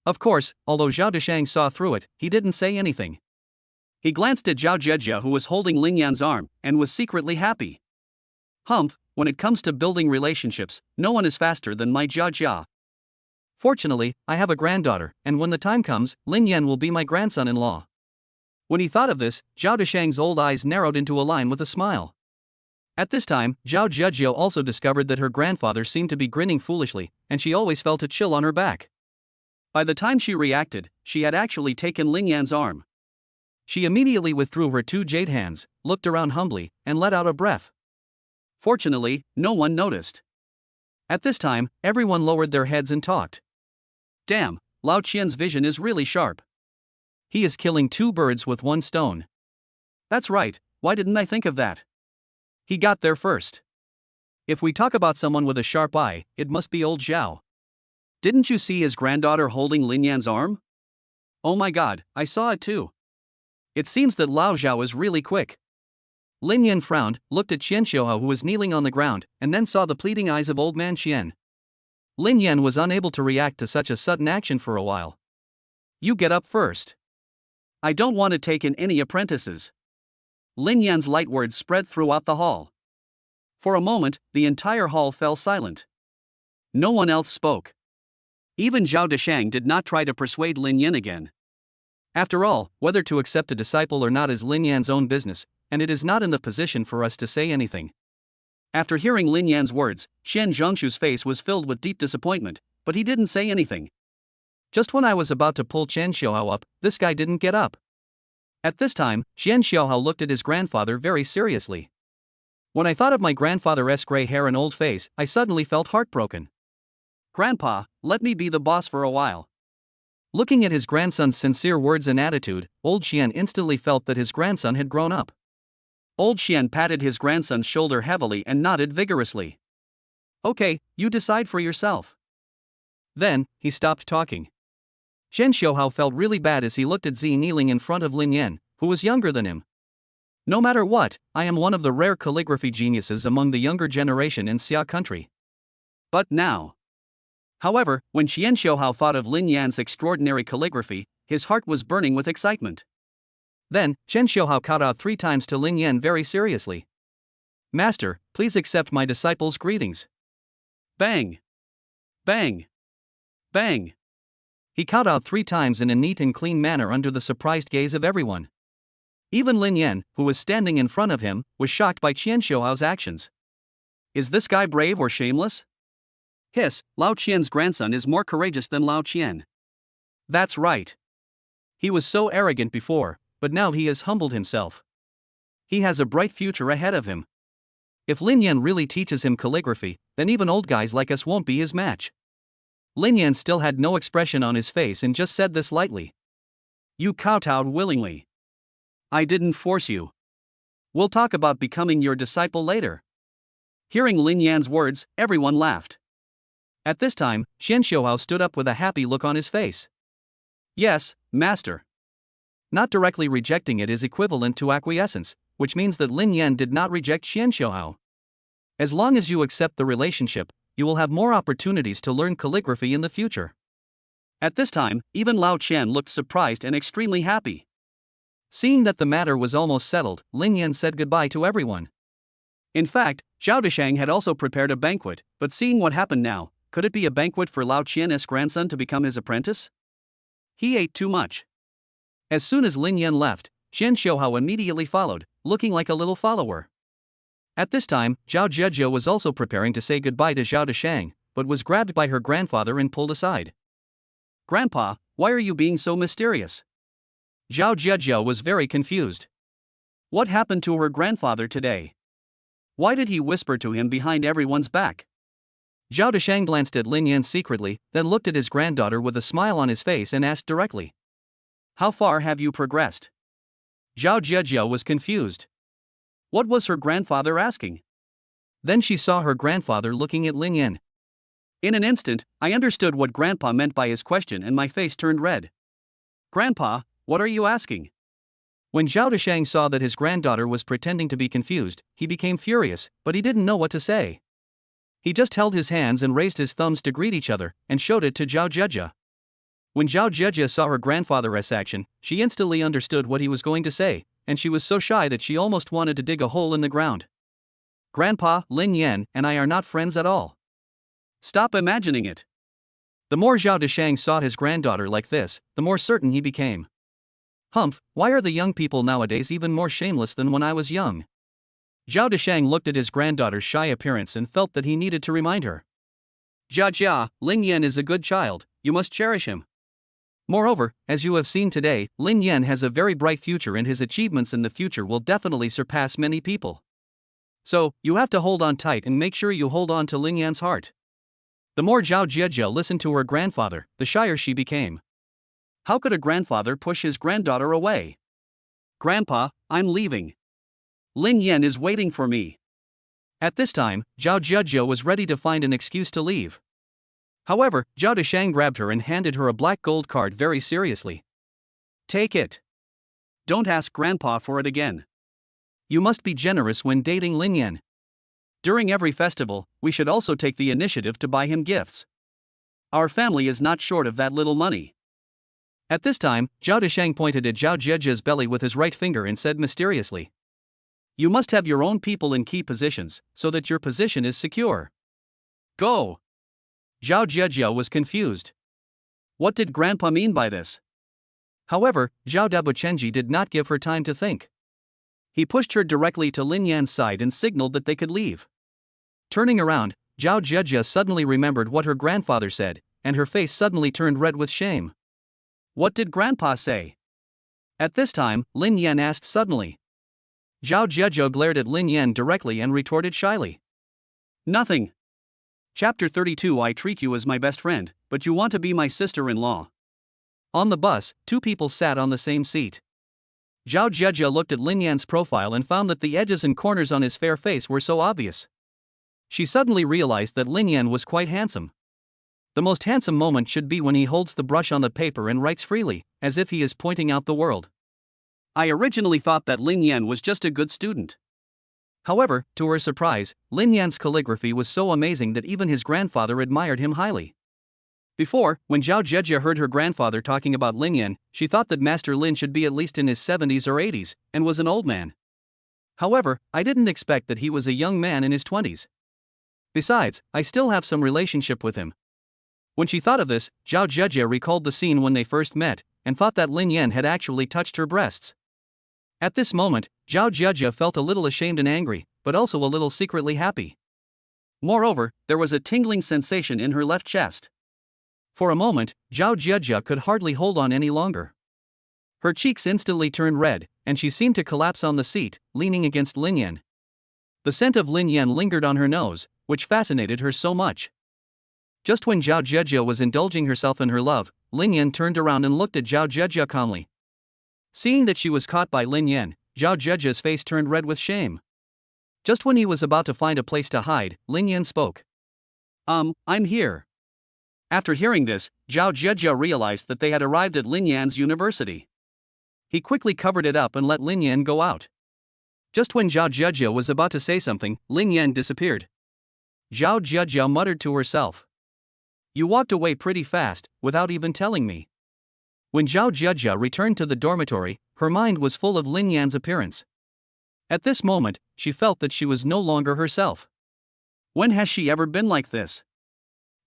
Of course, although Zhao Deshang saw through it, he didn't say anything. He glanced at Zhao Zhejia, who was holding Lin Yan's arm, and was secretly happy. Humph, when it comes to building relationships, no one is faster than my Zhao Jia. Fortunately, I have a granddaughter, and when the time comes, Lin Yan will be my grandson-in-law. When he thought of this, Zhao Deshang's old eyes narrowed into a line with a smile. At this time, Zhao Zhejia also discovered that her grandfather seemed to be grinning foolishly, and she always felt a chill on her back. By the time she reacted, she had actually taken Lin Yan's arm. She immediately withdrew her two jade hands, looked around humbly, and let out a breath. Fortunately, no one noticed. At this time, everyone lowered their heads and talked. Damn, Lao Qian's vision is really sharp. He is killing two birds with one stone. That's right, why didn't I think of that? He got there first. If we talk about someone with a sharp eye, it must be old Zhao. Didn't you see his granddaughter holding Lin Yan's arm? Oh my god, I saw it too. It seems that Lao Zhao is really quick. Lin Yan frowned, looked at Qian Xiuhao who was kneeling on the ground, and then saw the pleading eyes of old man Qian. Lin Yan was unable to react to such a sudden action for a while. You get up first. I don't want to take in any apprentices. Lin Yan's light words spread throughout the hall. For a moment, the entire hall fell silent. No one else spoke. Even Zhao Deshang did not try to persuade Lin Yan again. After all, whether to accept a disciple or not is Lin Yan's own business, and it is not in the position for us to say anything. After hearing Lin Yan's words, Xian Zhongshu's face was filled with deep disappointment, but he didn't say anything. Just when I was about to pull Qian Xiuhao up, this guy didn't get up. At this time, Qian Xiuhao looked at his grandfather very seriously. When I thought of my grandfather's gray hair and old face, I suddenly felt heartbroken. Grandpa, let me be the boss for a while. Looking at his grandson's sincere words and attitude, old Qian instantly felt that his grandson had grown up. Old Qian patted his grandson's shoulder heavily and nodded vigorously. Okay, you decide for yourself. Then, he stopped talking. Qian Xiuhao felt really bad as he looked at Zi kneeling in front of Lin Yan, who was younger than him. No matter what, I am one of the rare calligraphy geniuses among the younger generation in Xia country. But now. However, when Qian Xiuhao thought of Lin Yan's extraordinary calligraphy, his heart was burning with excitement. Then, Qian Xiuhao called out 3 times to Lin Yan very seriously. Master, please accept my disciple's greetings. Bang! Bang! Bang! He called out 3 times in a neat and clean manner under the surprised gaze of everyone. Even Lin Yan, who was standing in front of him, was shocked by Qian Xiuhao's actions. Is this guy brave or shameless? Hiss, Lao Qian's grandson is more courageous than Lao Qian. That's right. He was so arrogant before, but now he has humbled himself. He has a bright future ahead of him. If Lin Yan really teaches him calligraphy, then even old guys like us won't be his match. Lin Yan still had no expression on his face and just said this lightly. You kowtowed willingly. I didn't force you. We'll talk about becoming your disciple later. Hearing Lin Yan's words, everyone laughed. At this time, Qian Xiuhao stood up with a happy look on his face. Yes, master. Not directly rejecting it is equivalent to acquiescence, which means that Lin Yan did not reject Qian Xiuhao. As long as you accept the relationship, you will have more opportunities to learn calligraphy in the future. At this time, even Lao Qian looked surprised and extremely happy. Seeing that the matter was almost settled, Lin Yan said goodbye to everyone. In fact, Zhao Deshang had also prepared a banquet, but seeing what happened now, could it be a banquet for Lao Qian's grandson to become his apprentice? He ate too much. As soon as Lin Yan left, Qian Xiuhao immediately followed, looking like a little follower. At this time, Zhao Zhezhou was also preparing to say goodbye to Zhao Deshang, but was grabbed by her grandfather and pulled aside. Grandpa, why are you being so mysterious? Zhao Zhezhou was very confused. What happened to her grandfather today? Why did he whisper to him behind everyone's back? Zhao Deshang glanced at Lin Yan secretly, then looked at his granddaughter with a smile on his face and asked directly. How far have you progressed? Zhao Zhezhou was confused. What was her grandfather asking? Then she saw her grandfather looking at Lin Yan. In an instant, I understood what Grandpa meant by his question and my face turned red. Grandpa, what are you asking? When Zhao Deshang saw that his granddaughter was pretending to be confused, he became furious, but he didn't know what to say. He just held his hands and raised his thumbs to greet each other, and showed it to Zhao Zhezhou. When Zhao Zhezhou saw her grandfather's action, she instantly understood what he was going to say, and she was so shy that she almost wanted to dig a hole in the ground. Grandpa, Lin Yan, and I are not friends at all. Stop imagining it. The more Zhao Deshang saw his granddaughter like this, the more certain he became. Humph, why are the young people nowadays even more shameless than when I was young? Zhao Deshang looked at his granddaughter's shy appearance and felt that he needed to remind her. Jia, Lin Yan is a good child, you must cherish him. Moreover, as you have seen today, Lin Yan has a very bright future and his achievements in the future will definitely surpass many people. So, you have to hold on tight and make sure you hold on to Lin Yan's heart. The more Zhao Jiejie listened to her grandfather, the shyer she became. How could a grandfather push his granddaughter away? Grandpa, I'm leaving. Lin Yan is waiting for me. At this time, Zhao Jiejie was ready to find an excuse to leave. However, Zhao Deshang grabbed her and handed her a black gold card very seriously. Take it. Don't ask Grandpa for it again. You must be generous when dating Lin Yan. During every festival, we should also take the initiative to buy him gifts. Our family is not short of that little money. At this time, Zhao Deshang pointed at Zhao Jiejie's belly with his right finger and said mysteriously, "You must have your own people in key positions, so that your position is secure. Go." Zhao Jiejie was confused. What did Grandpa mean by this? However, Zhao Dabuchenji did not give her time to think. He pushed her directly to Lin Yan's side and signaled that they could leave. Turning around, Zhao Jiejie suddenly remembered what her grandfather said, and her face suddenly turned red with shame. What did Grandpa say? At this time, Lin Yan asked suddenly. Zhao Jiejie glared at Lin Yan directly and retorted shyly. Nothing. Chapter 32. I treat you as my best friend, but you want to be my sister-in-law. On the bus, two people sat on the same seat. Zhao Jiejie looked at Lin Yan's profile and found that the edges and corners on his fair face were so obvious. She suddenly realized that Lin Yan was quite handsome. The most handsome moment should be when he holds the brush on the paper and writes freely, as if he is pointing out the world. I originally thought that Lin Yan was just a good student. However, to her surprise, Lin Yan's calligraphy was so amazing that even his grandfather admired him highly. Before, when Zhao Jiejie heard her grandfather talking about Lin Yan, she thought that Master Lin should be at least in his 70s or 80s, and was an old man. However, I didn't expect that he was a young man in his 20s. Besides, I still have some relationship with him. When she thought of this, Zhao Jiejie recalled the scene when they first met, and thought that Lin Yan had actually touched her breasts. At this moment, Zhao Jiejie felt a little ashamed and angry, but also a little secretly happy. Moreover, there was a tingling sensation in her left chest. For a moment, Zhao Jiejie could hardly hold on any longer. Her cheeks instantly turned red, and she seemed to collapse on the seat, leaning against Lin Yan. The scent of Lin Yan lingered on her nose, which fascinated her so much. Just when Zhao Jiejie was indulging herself in her love, Lin Yan turned around and looked at Zhao Jiejie calmly. Seeing that she was caught by Lin Yan, Zhao Jiejie's face turned red with shame. Just when he was about to find a place to hide, Lin Yan spoke. I'm here. After hearing this, Zhao Jiejie realized that they had arrived at Lin Yan's university. He quickly covered it up and let Lin Yan go out. Just when Zhao Jiejie was about to say something, Lin Yan disappeared. Zhao Jiejie muttered to herself. You walked away pretty fast, without even telling me. When Zhao Jiejie returned to the dormitory, her mind was full of Lin Yan's appearance. At this moment, she felt that she was no longer herself. When has she ever been like this?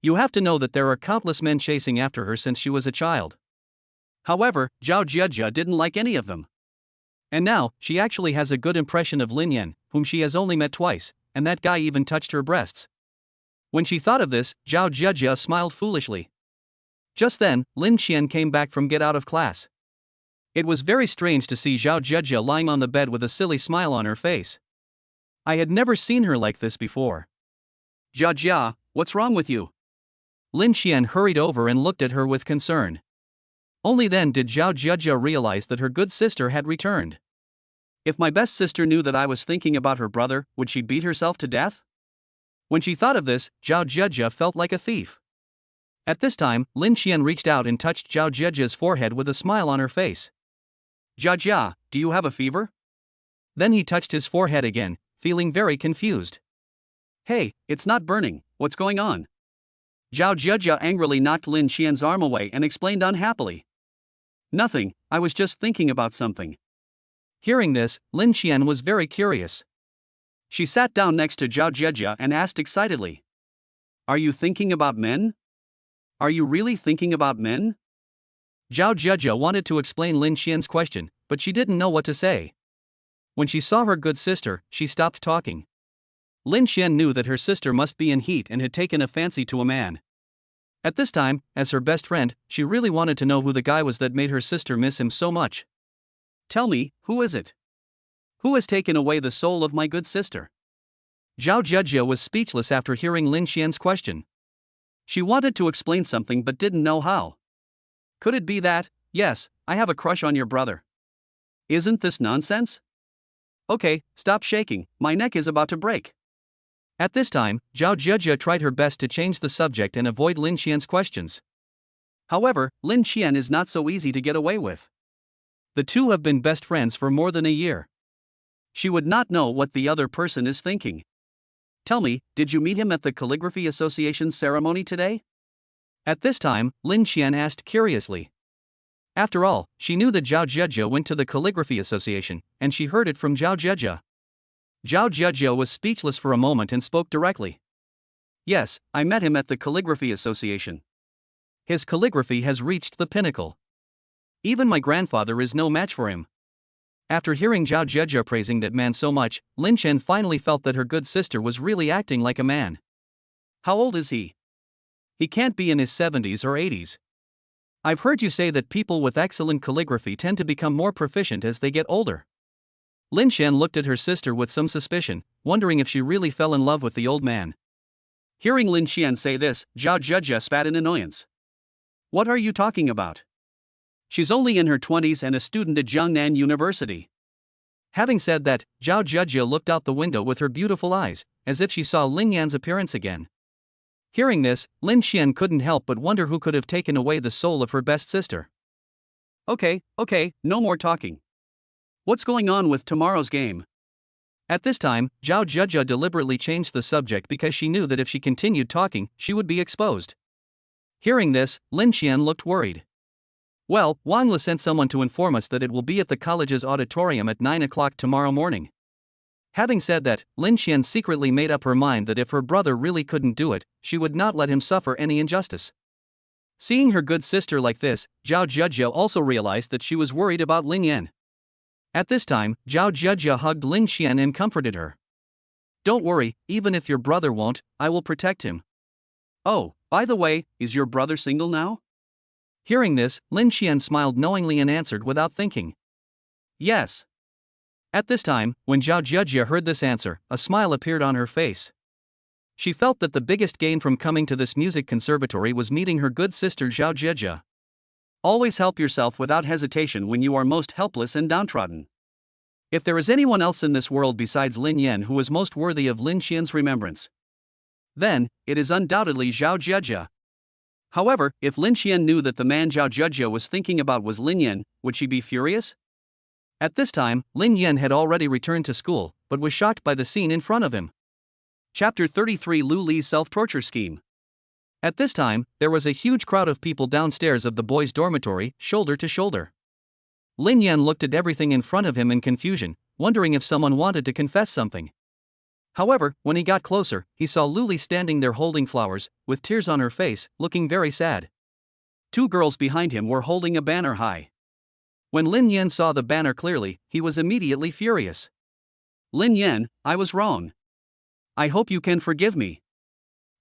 You have to know that there are countless men chasing after her since she was a child. However, Zhao Jiejie didn't like any of them. And now, she actually has a good impression of Lin Yan, whom she has only met twice, and that guy even touched her breasts. When she thought of this, Zhao Jiejie smiled foolishly. Just then, Lin Qian came back from get out of class. It was very strange to see Zhao Jiejie lying on the bed with a silly smile on her face. I had never seen her like this before. Jiejie, what's wrong with you? Lin Qian hurried over and looked at her with concern. Only then did Zhao Jiejie realize that her good sister had returned. If my best sister knew that I was thinking about her brother, would she beat herself to death? When she thought of this, Zhao Jiejie felt like a thief. At this time, Lin Qian reached out and touched Zhao Jiejie's forehead with a smile on her face. Jiejie, do you have a fever? Then he touched his forehead again, feeling very confused. Hey, it's not burning, what's going on? Zhao Jiejie angrily knocked Lin Qian's arm away and explained unhappily. Nothing, I was just thinking about something. Hearing this, Lin Qian was very curious. She sat down next to Zhao Jiejie and asked excitedly. Are you thinking about men? Are you really thinking about men? Zhao Jiejie wanted to explain Lin Qian's question, but she didn't know what to say. When she saw her good sister, she stopped talking. Lin Qian knew that her sister must be in heat and had taken a fancy to a man. At this time, as her best friend, she really wanted to know who the guy was that made her sister miss him so much. Tell me, who is it? Who has taken away the soul of my good sister? Zhao Zhezhe was speechless after hearing Lin Xian's question. She wanted to explain something but didn't know how. Could it be that, yes, I have a crush on your brother? Isn't this nonsense? Okay, stop shaking, my neck is about to break. At this time, Zhao Zhezhe tried her best to change the subject and avoid Lin Xian's questions. However, Lin Xian is not so easy to get away with. The two have been best friends for more than a year. She would not know what the other person is thinking. Tell me, did you meet him at the Calligraphy Association's ceremony today? At this time, Lin Xian asked curiously. After all, she knew that Zhao Zhezhe went to the Calligraphy Association, and she heard it from Zhao Zhezhe. Zhao Zhezhe was speechless for a moment and spoke directly. Yes, I met him at the Calligraphy Association. His calligraphy has reached the pinnacle. Even my grandfather is no match for him. After hearing Zhao Zhezhe praising that man so much, Lin Xian finally felt that her good sister was really acting like a man. How old is he? He can't be in his 70s or 80s. I've heard you say that people with excellent calligraphy tend to become more proficient as they get older. Lin Xian looked at her sister with some suspicion, wondering if she really fell in love with the old man. Hearing Lin Xian say this, Zhao Zhezhe spat in annoyance. What are you talking about? She's only in her 20s and a student at Jiangnan University. Having said that, Zhao Zhezhe looked out the window with her beautiful eyes, as if she saw Lin Yan's appearance again. Hearing this, Lin Xian couldn't help but wonder who could have taken away the soul of her best sister. Okay, no more talking. What's going on with tomorrow's game? At this time, Zhao Zhezhe deliberately changed the subject because she knew that if she continued talking, she would be exposed. Hearing this, Lin Xian looked worried. Well, Wang Le sent someone to inform us that it will be at the college's auditorium at 9 o'clock tomorrow morning. Having said that, Lin Xian secretly made up her mind that if her brother really couldn't do it, she would not let him suffer any injustice. Seeing her good sister like this, Zhao Zhezhe also realized that she was worried about Lin Yan. At this time, Zhao Zhezhe hugged Lin Xian and comforted her. Don't worry, even if your brother won't, I will protect him. Oh, by the way, is your brother single now? Hearing this, Lin Xian smiled knowingly and answered without thinking. Yes. At this time, when Zhao Zhezhe heard this answer, a smile appeared on her face. She felt that the biggest gain from coming to this music conservatory was meeting her good sister Zhao Zhezhe. Always help yourself without hesitation when you are most helpless and downtrodden. If there is anyone else in this world besides Lin Yan who is most worthy of Lin Xian's remembrance, then, it is undoubtedly Zhao Zhezhe. However, if Lin Xian knew that the man Zhao Zhezhe was thinking about was Lin Yan, would she be furious? At this time, Lin Yan had already returned to school, but was shocked by the scene in front of him. Chapter 33 Lu Li's Self-Torture Scheme. At this time, there was a huge crowd of people downstairs of the boys' dormitory, shoulder to shoulder. Lin Yan looked at everything in front of him in confusion, wondering if someone wanted to confess something. However, when he got closer, he saw Lu Li standing there holding flowers, with tears on her face, looking very sad. Two girls behind him were holding a banner high. When Lin Yan saw the banner clearly, he was immediately furious. Lin Yan, I was wrong. I hope you can forgive me.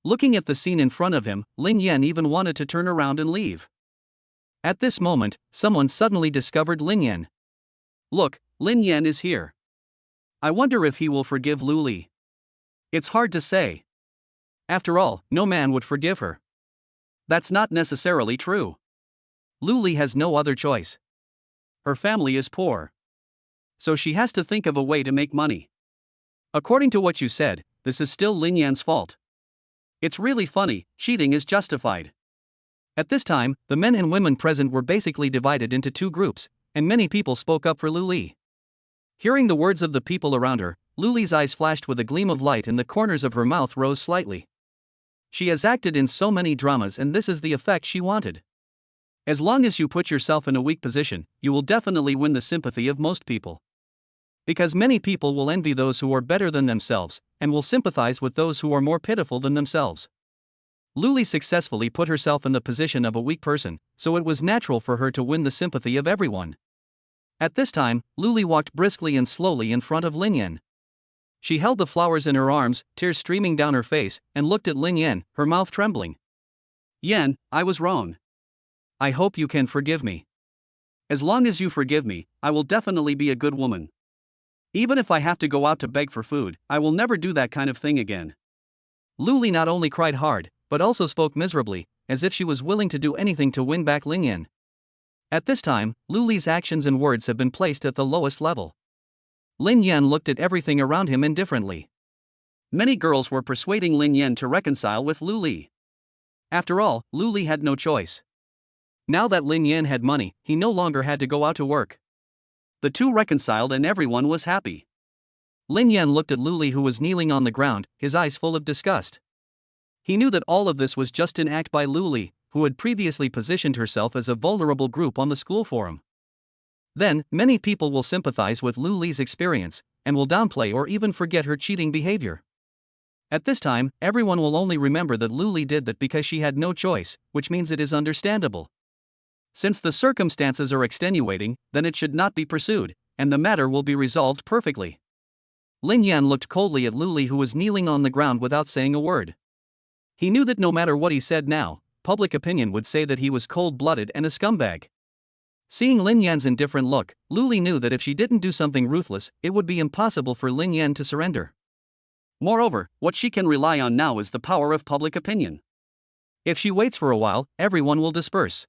Looking at the scene in front of him, Lin Yan even wanted to turn around and leave. At this moment, someone suddenly discovered Lin Yan. Look, Lin Yan is here. I wonder if he will forgive Lu Li. It's hard to say. After all, no man would forgive her. That's not necessarily true. Lu Li has no other choice. Her family is poor. So she has to think of a way to make money. According to what you said, this is still Lin Yan's fault. It's really funny, cheating is justified. At this time, the men and women present were basically divided into two groups, and many people spoke up for Lu Li. Hearing the words of the people around her, Lu Li's eyes flashed with a gleam of light and the corners of her mouth rose slightly. She has acted in so many dramas and this is the effect she wanted. As long as you put yourself in a weak position, you will definitely win the sympathy of most people. Because many people will envy those who are better than themselves, and will sympathize with those who are more pitiful than themselves. Lu Li successfully put herself in the position of a weak person, so it was natural for her to win the sympathy of everyone. At this time, Lu Li walked briskly and slowly in front of Lin Yan. She held the flowers in her arms, tears streaming down her face, and looked at Lin Yan, her mouth trembling. Yan, I was wrong. I hope you can forgive me. As long as you forgive me, I will definitely be a good woman. Even if I have to go out to beg for food, I will never do that kind of thing again. Luli not only cried hard, but also spoke miserably, as if she was willing to do anything to win back Lin Yan. At this time, Luli's actions and words have been placed at the lowest level. Lin Yan looked at everything around him indifferently. Many girls were persuading Lin Yan to reconcile with Luli. After all, Luli had no choice. Now that Lin Yan had money, he no longer had to go out to work. The two reconciled and everyone was happy. Lin Yan looked at Luli, who was kneeling on the ground, his eyes full of disgust. He knew that all of this was just an act by Luli, who had previously positioned herself as a vulnerable group on the school forum. Then, many people will sympathize with Luli's experience, and will downplay or even forget her cheating behavior. At this time, everyone will only remember that Luli did that because she had no choice, which means it is understandable. Since the circumstances are extenuating, then it should not be pursued, and the matter will be resolved perfectly. Lin Yan looked coldly at Luli, who was kneeling on the ground without saying a word. He knew that no matter what he said now, public opinion would say that he was cold-blooded and a scumbag. Seeing Lin Yan's indifferent look, Luli knew that if she didn't do something ruthless, it would be impossible for Lin Yan to surrender. Moreover, what she can rely on now is the power of public opinion. If she waits for a while, everyone will disperse.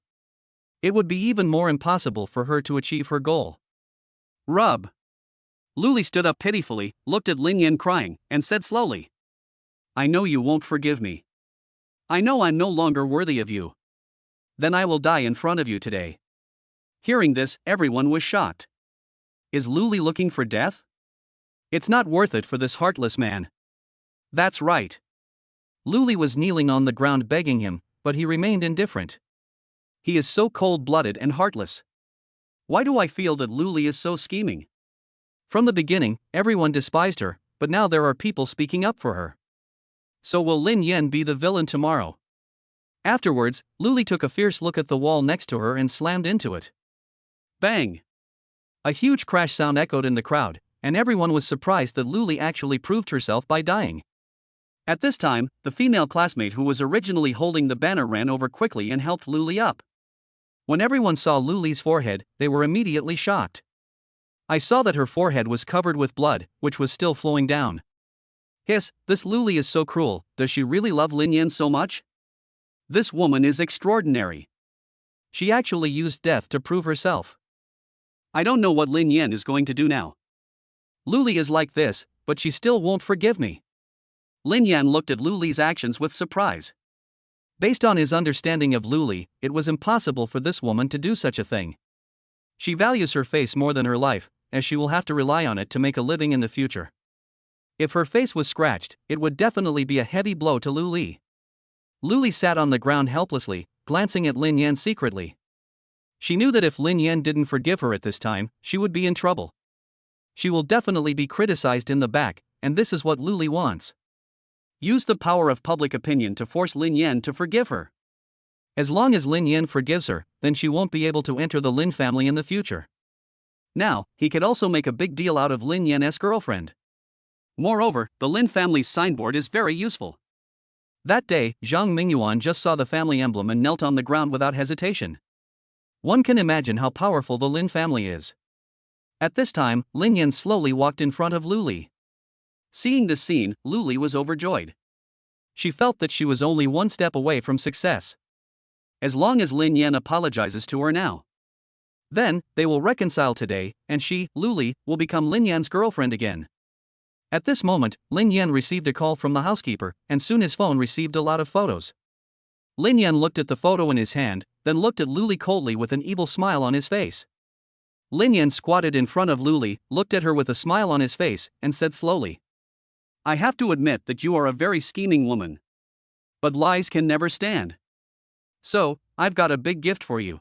It would be even more impossible for her to achieve her goal. Rub. Luli stood up pitifully, looked at Lin Yan crying, and said slowly, "I know you won't forgive me. I know I'm no longer worthy of you. Then I will die in front of you today." Hearing this, everyone was shocked. Is Luli looking for death? It's not worth it for this heartless man. That's right. Luli was kneeling on the ground begging him, but he remained indifferent. He is so cold-blooded and heartless. Why do I feel that Luli is so scheming? From the beginning, everyone despised her, but now there are people speaking up for her. So will Lin Yan be the villain tomorrow? Afterwards, Luli took a fierce look at the wall next to her and slammed into it. Bang! A huge crash sound echoed in the crowd, and everyone was surprised that Luli actually proved herself by dying. At this time, the female classmate who was originally holding the banner ran over quickly and helped Luli up. When everyone saw Luli's forehead, they were immediately shocked. I saw that her forehead was covered with blood, which was still flowing down. Hiss, this Luli is so cruel. Does she really love Lin Yan so much? This woman is extraordinary. She actually used death to prove herself. I don't know what Lin Yan is going to do now. Luli is like this, but she still won't forgive me. Lin Yan looked at Luli's actions with surprise. Based on his understanding of Luli, it was impossible for this woman to do such a thing. She values her face more than her life, as she will have to rely on it to make a living in the future. If her face was scratched, it would definitely be a heavy blow to Luli. Luli sat on the ground helplessly, glancing at Lin Yan secretly. She knew that if Lin Yan didn't forgive her at this time, she would be in trouble. She will definitely be criticized in the back, and this is what Luli wants. Use the power of public opinion to force Lin Yan to forgive her. As long as Lin Yan forgives her, then she won't be able to enter the Lin family in the future. Now, he could also make a big deal out of Lin Yan's girlfriend. Moreover, the Lin family's signboard is very useful. That day, Zhang Mingyuan just saw the family emblem and knelt on the ground without hesitation. One can imagine how powerful the Lin family is. At this time, Lin Yan slowly walked in front of Luli. Seeing this scene, Luli was overjoyed. She felt that she was only one step away from success. As long as Lin Yan apologizes to her now, then, they will reconcile today, and she, Luli, will become Lin Yan's girlfriend again. At this moment, Lin Yan received a call from the housekeeper, and soon his phone received a lot of photos. Lin Yan looked at the photo in his hand, then looked at Luli coldly with an evil smile on his face. Lin Yan squatted in front of Luli, looked at her with a smile on his face, and said slowly, "I have to admit that you are a very scheming woman. But lies can never stand. So, I've got a big gift for you.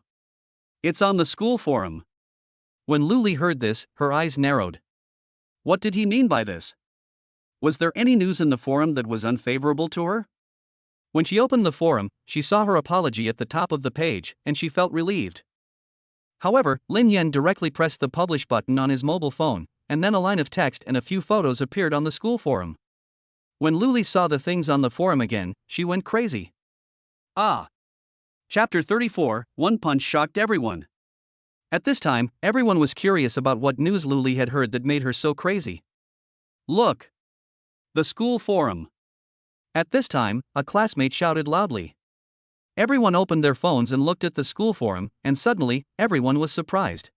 It's on the school forum." When Luli heard this, her eyes narrowed. What did he mean by this? Was there any news in the forum that was unfavorable to her? When she opened the forum, she saw her apology at the top of the page, and she felt relieved. However, Lin Yan directly pressed the publish button on his mobile phone, and then a line of text and a few photos appeared on the school forum. When Luli saw the things on the forum again, she went crazy. Ah, Chapter 34, One Punch shocked everyone. At this time, everyone was curious about what news Luli had heard that made her so crazy. Look! The school forum. At this time, a classmate shouted loudly. Everyone opened their phones and looked at the school forum, and suddenly, everyone was surprised.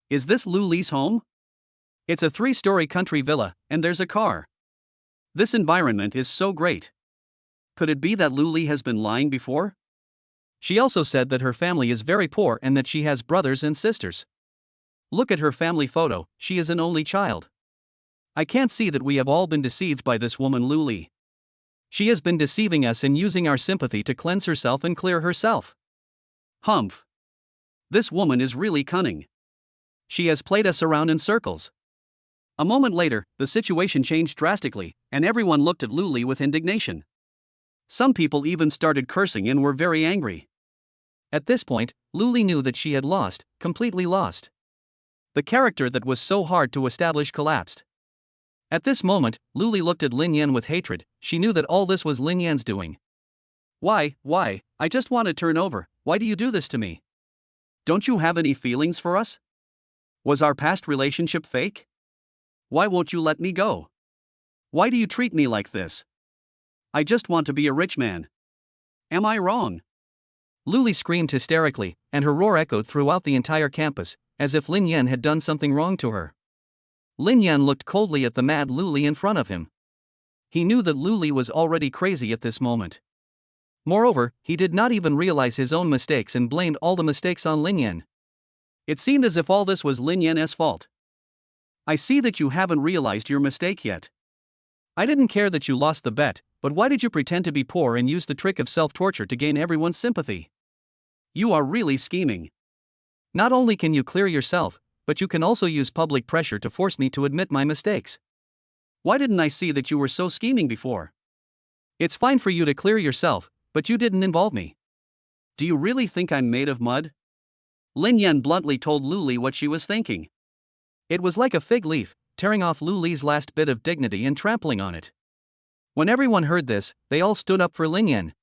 Is this Luli's home? It's a 3-story country villa, and there's a car. This environment is so great. Could it be that Luli has been lying before? She also said that her family is very poor and that she has brothers and sisters. Look at her family photo, she is an only child. I can't see that we have all been deceived by this woman Luli. She has been deceiving us and using our sympathy to cleanse herself and clear herself. Humph. This woman is really cunning. She has played us around in circles. A moment later, the situation changed drastically, and everyone looked at Luli with indignation. Some people even started cursing and were very angry. At this point, Luli knew that she had lost, completely lost. The character that was so hard to establish collapsed. At this moment, Luli looked at Lin Yan with hatred. She knew that all this was Lin Yan's doing. Why, I just want to turn over, why do you do this to me? Don't you have any feelings for us? Was our past relationship fake? Why won't you let me go? Why do you treat me like this? I just want to be a rich man. Am I wrong? Luli screamed hysterically, and her roar echoed throughout the entire campus, as if Lin Yan had done something wrong to her. Lin Yan looked coldly at the mad Luli in front of him. He knew that Luli was already crazy at this moment. Moreover, he did not even realize his own mistakes and blamed all the mistakes on Lin Yan. It seemed as if all this was Lin Yan's fault. I see that you haven't realized your mistake yet. I didn't care that you lost the bet, but why did you pretend to be poor and use the trick of self-torture to gain everyone's sympathy? You are really scheming. Not only can you clear yourself, but you can also use public pressure to force me to admit my mistakes. Why didn't I see that you were so scheming before? It's fine for you to clear yourself, but you didn't involve me. Do you really think I'm made of mud? Lin Yan bluntly told Luli what she was thinking. It was like a fig leaf, tearing off Luli's last bit of dignity and trampling on it. When everyone heard this, they all stood up for Lin Yan.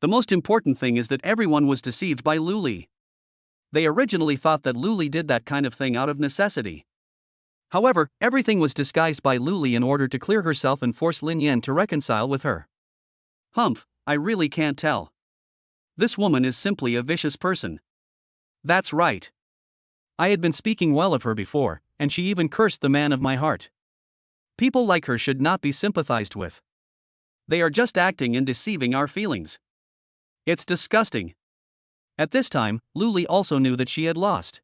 The most important thing is that everyone was deceived by Luli. They originally thought that Luli did that kind of thing out of necessity. However, everything was disguised by Luli in order to clear herself and force Lin Yan to reconcile with her. Humph, I really can't tell. This woman is simply a vicious person. That's right. I had been speaking well of her before, and she even cursed the man of my heart. People like her should not be sympathized with. They are just acting and deceiving our feelings. It's disgusting. At this time, Luli also knew that she had lost.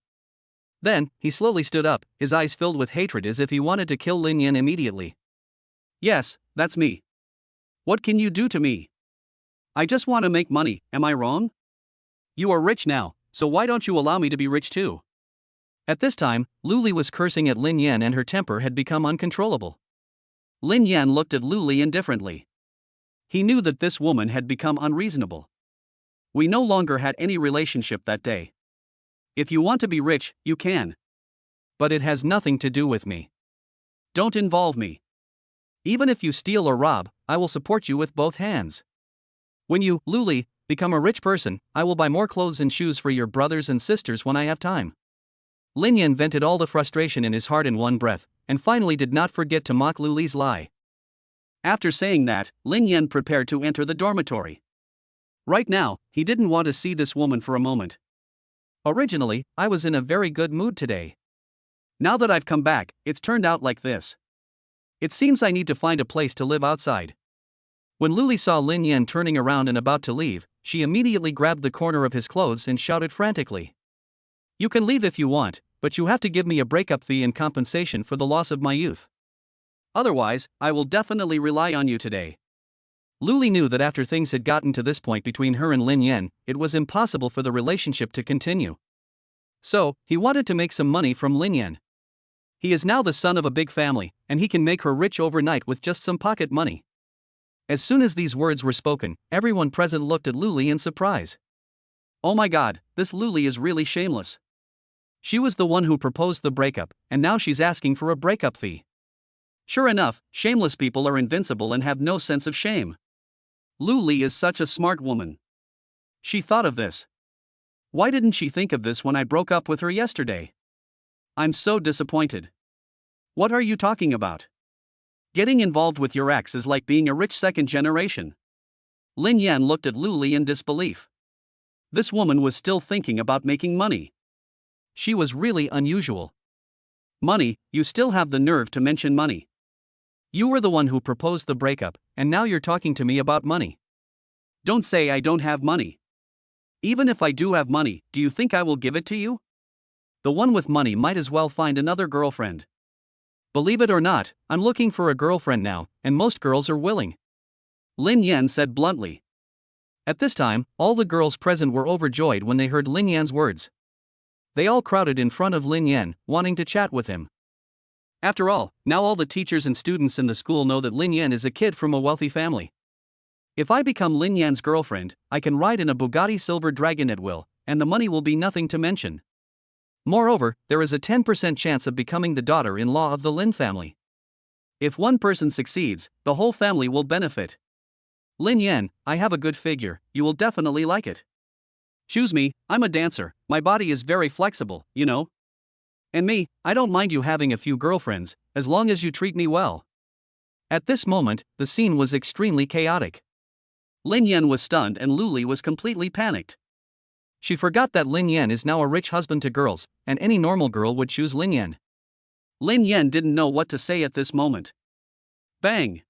Then, he slowly stood up, his eyes filled with hatred as if he wanted to kill Lin Yan immediately. Yes, that's me. What can you do to me? I just want to make money, am I wrong? You are rich now, so why don't you allow me to be rich too? At this time, Luli was cursing at Lin Yan and her temper had become uncontrollable. Lin Yan looked at Luli indifferently. He knew that this woman had become unreasonable. We no longer had any relationship that day. If you want to be rich, you can. But it has nothing to do with me. Don't involve me. Even if you steal or rob, I will support you with both hands. When you, Luli, become a rich person, I will buy more clothes and shoes for your brothers and sisters when I have time. Lin Yan vented all the frustration in his heart in one breath, and finally did not forget to mock Luli's lie. After saying that, Lin Yan prepared to enter the dormitory. Right now, he didn't want to see this woman for a moment. Originally, I was in a very good mood today. Now that I've come back, it's turned out like this. It seems I need to find a place to live outside. When Luli saw Lin Yan turning around and about to leave, she immediately grabbed the corner of his clothes and shouted frantically. You can leave if you want, but you have to give me a breakup fee in compensation for the loss of my youth. Otherwise, I will definitely rely on you today. Luli knew that after things had gotten to this point between her and Lin Yan, it was impossible for the relationship to continue. So, he wanted to make some money from Lin Yan. He is now the son of a big family, and he can make her rich overnight with just some pocket money. As soon as these words were spoken, everyone present looked at Luli in surprise. Oh my god, this Luli is really shameless. She was the one who proposed the breakup, and now she's asking for a breakup fee. Sure enough, shameless people are invincible and have no sense of shame. Luli is such a smart woman. She thought of this. Why didn't she think of this when I broke up with her yesterday? I'm so disappointed. What are you talking about? Getting involved with your ex is like being a rich second generation. Lin Yan looked at Lu Li in disbelief. This woman was still thinking about making money. She was really unusual. Money, you still have the nerve to mention money. You were the one who proposed the breakup, and now you're talking to me about money. Don't say I don't have money. Even if I do have money, do you think I will give it to you? The one with money might as well find another girlfriend. Believe it or not, I'm looking for a girlfriend now, and most girls are willing. Lin Yan said bluntly. At this time, all the girls present were overjoyed when they heard Lin Yan's words. They all crowded in front of Lin Yan, wanting to chat with him. After all, now all the teachers and students in the school know that Lin Yan is a kid from a wealthy family. If I become Lin Yan's girlfriend, I can ride in a Bugatti Silver Dragon at will, and the money will be nothing to mention. Moreover, there is a 10% chance of becoming the daughter-in-law of the Lin family. If one person succeeds, the whole family will benefit. Lin Yan, I have a good figure, you will definitely like it. Choose me, I'm a dancer, my body is very flexible, you know. And me, I don't mind you having a few girlfriends, as long as you treat me well. At this moment, the scene was extremely chaotic. Lin Yan was stunned and Lu Li was completely panicked. She forgot that Lin Yan is now a rich husband to girls, and any normal girl would choose Lin Yan. Lin Yan didn't know what to say at this moment. Bang!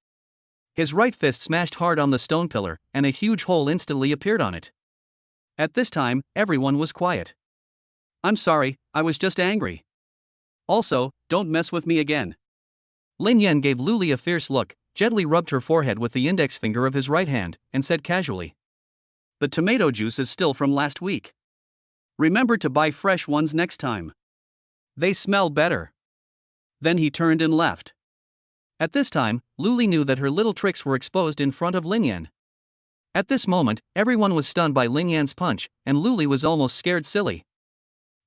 His right fist smashed hard on the stone pillar, and a huge hole instantly appeared on it. At this time, everyone was quiet. I'm sorry, I was just angry. Also, don't mess with me again. Lin Yan gave Lu Li a fierce look, gently rubbed her forehead with the index finger of his right hand, and said casually. The tomato juice is still from last week. Remember to buy fresh ones next time. They smell better. Then he turned and left. At this time, Lu Li knew that her little tricks were exposed in front of Lin Yan. At this moment, everyone was stunned by Lin Yan's punch, and Lu Li was almost scared silly.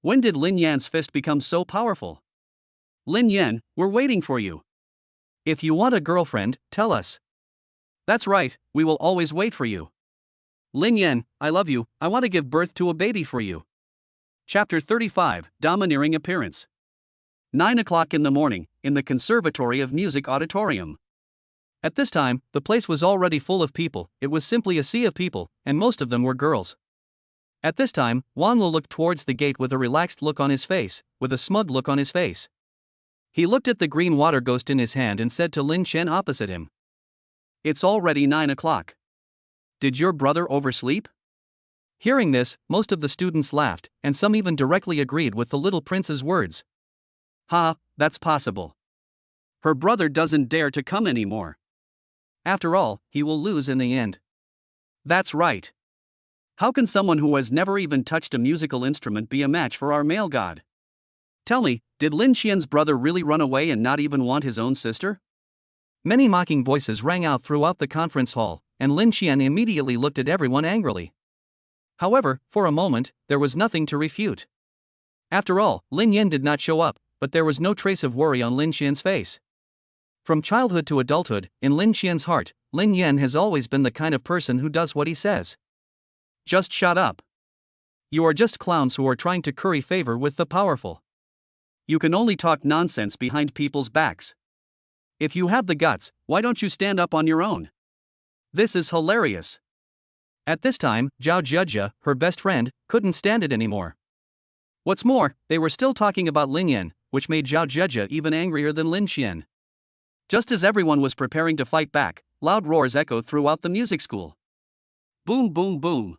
When did Lin Yan's fist become so powerful? Lin Yan, we're waiting for you. If you want a girlfriend, tell us. That's right, we will always wait for you. Lin Yan, I love you, I want to give birth to a baby for you. Chapter 35, Domineering Appearance. 9 o'clock in the morning, in the Conservatory of Music Auditorium. At this time, the place was already full of people, it was simply a sea of people, and most of them were girls. At this time, Wan Lo looked towards the gate with a relaxed look on his face, with a smug look on his face. He looked at the green water ghost in his hand and said to Lin Chen opposite him. It's already 9 o'clock. Did your brother oversleep? Hearing this, most of the students laughed, and some even directly agreed with the little prince's words. Ha, that's possible. Her brother doesn't dare to come anymore. After all, he will lose in the end. That's right. How can someone who has never even touched a musical instrument be a match for our male god? Tell me, did Lin Qian's brother really run away and not even want his own sister? Many mocking voices rang out throughout the conference hall, and Lin Qian immediately looked at everyone angrily. However, for a moment, there was nothing to refute. After all, Lin Yan did not show up, but there was no trace of worry on Lin Qian's face. From childhood to adulthood, in Lin Qian's heart, Lin Yan has always been the kind of person who does what he says. Just shut up. You are just clowns who are trying to curry favor with the powerful. You can only talk nonsense behind people's backs. If you have the guts, why don't you stand up on your own? This is hilarious. At this time, Zhao Zhezhe, her best friend, couldn't stand it anymore. What's more, they were still talking about Lin Yan, which made Zhao Zhezhe even angrier than Lin Qian. Just as everyone was preparing to fight back, loud roars echoed throughout the music school. Boom, boom, boom.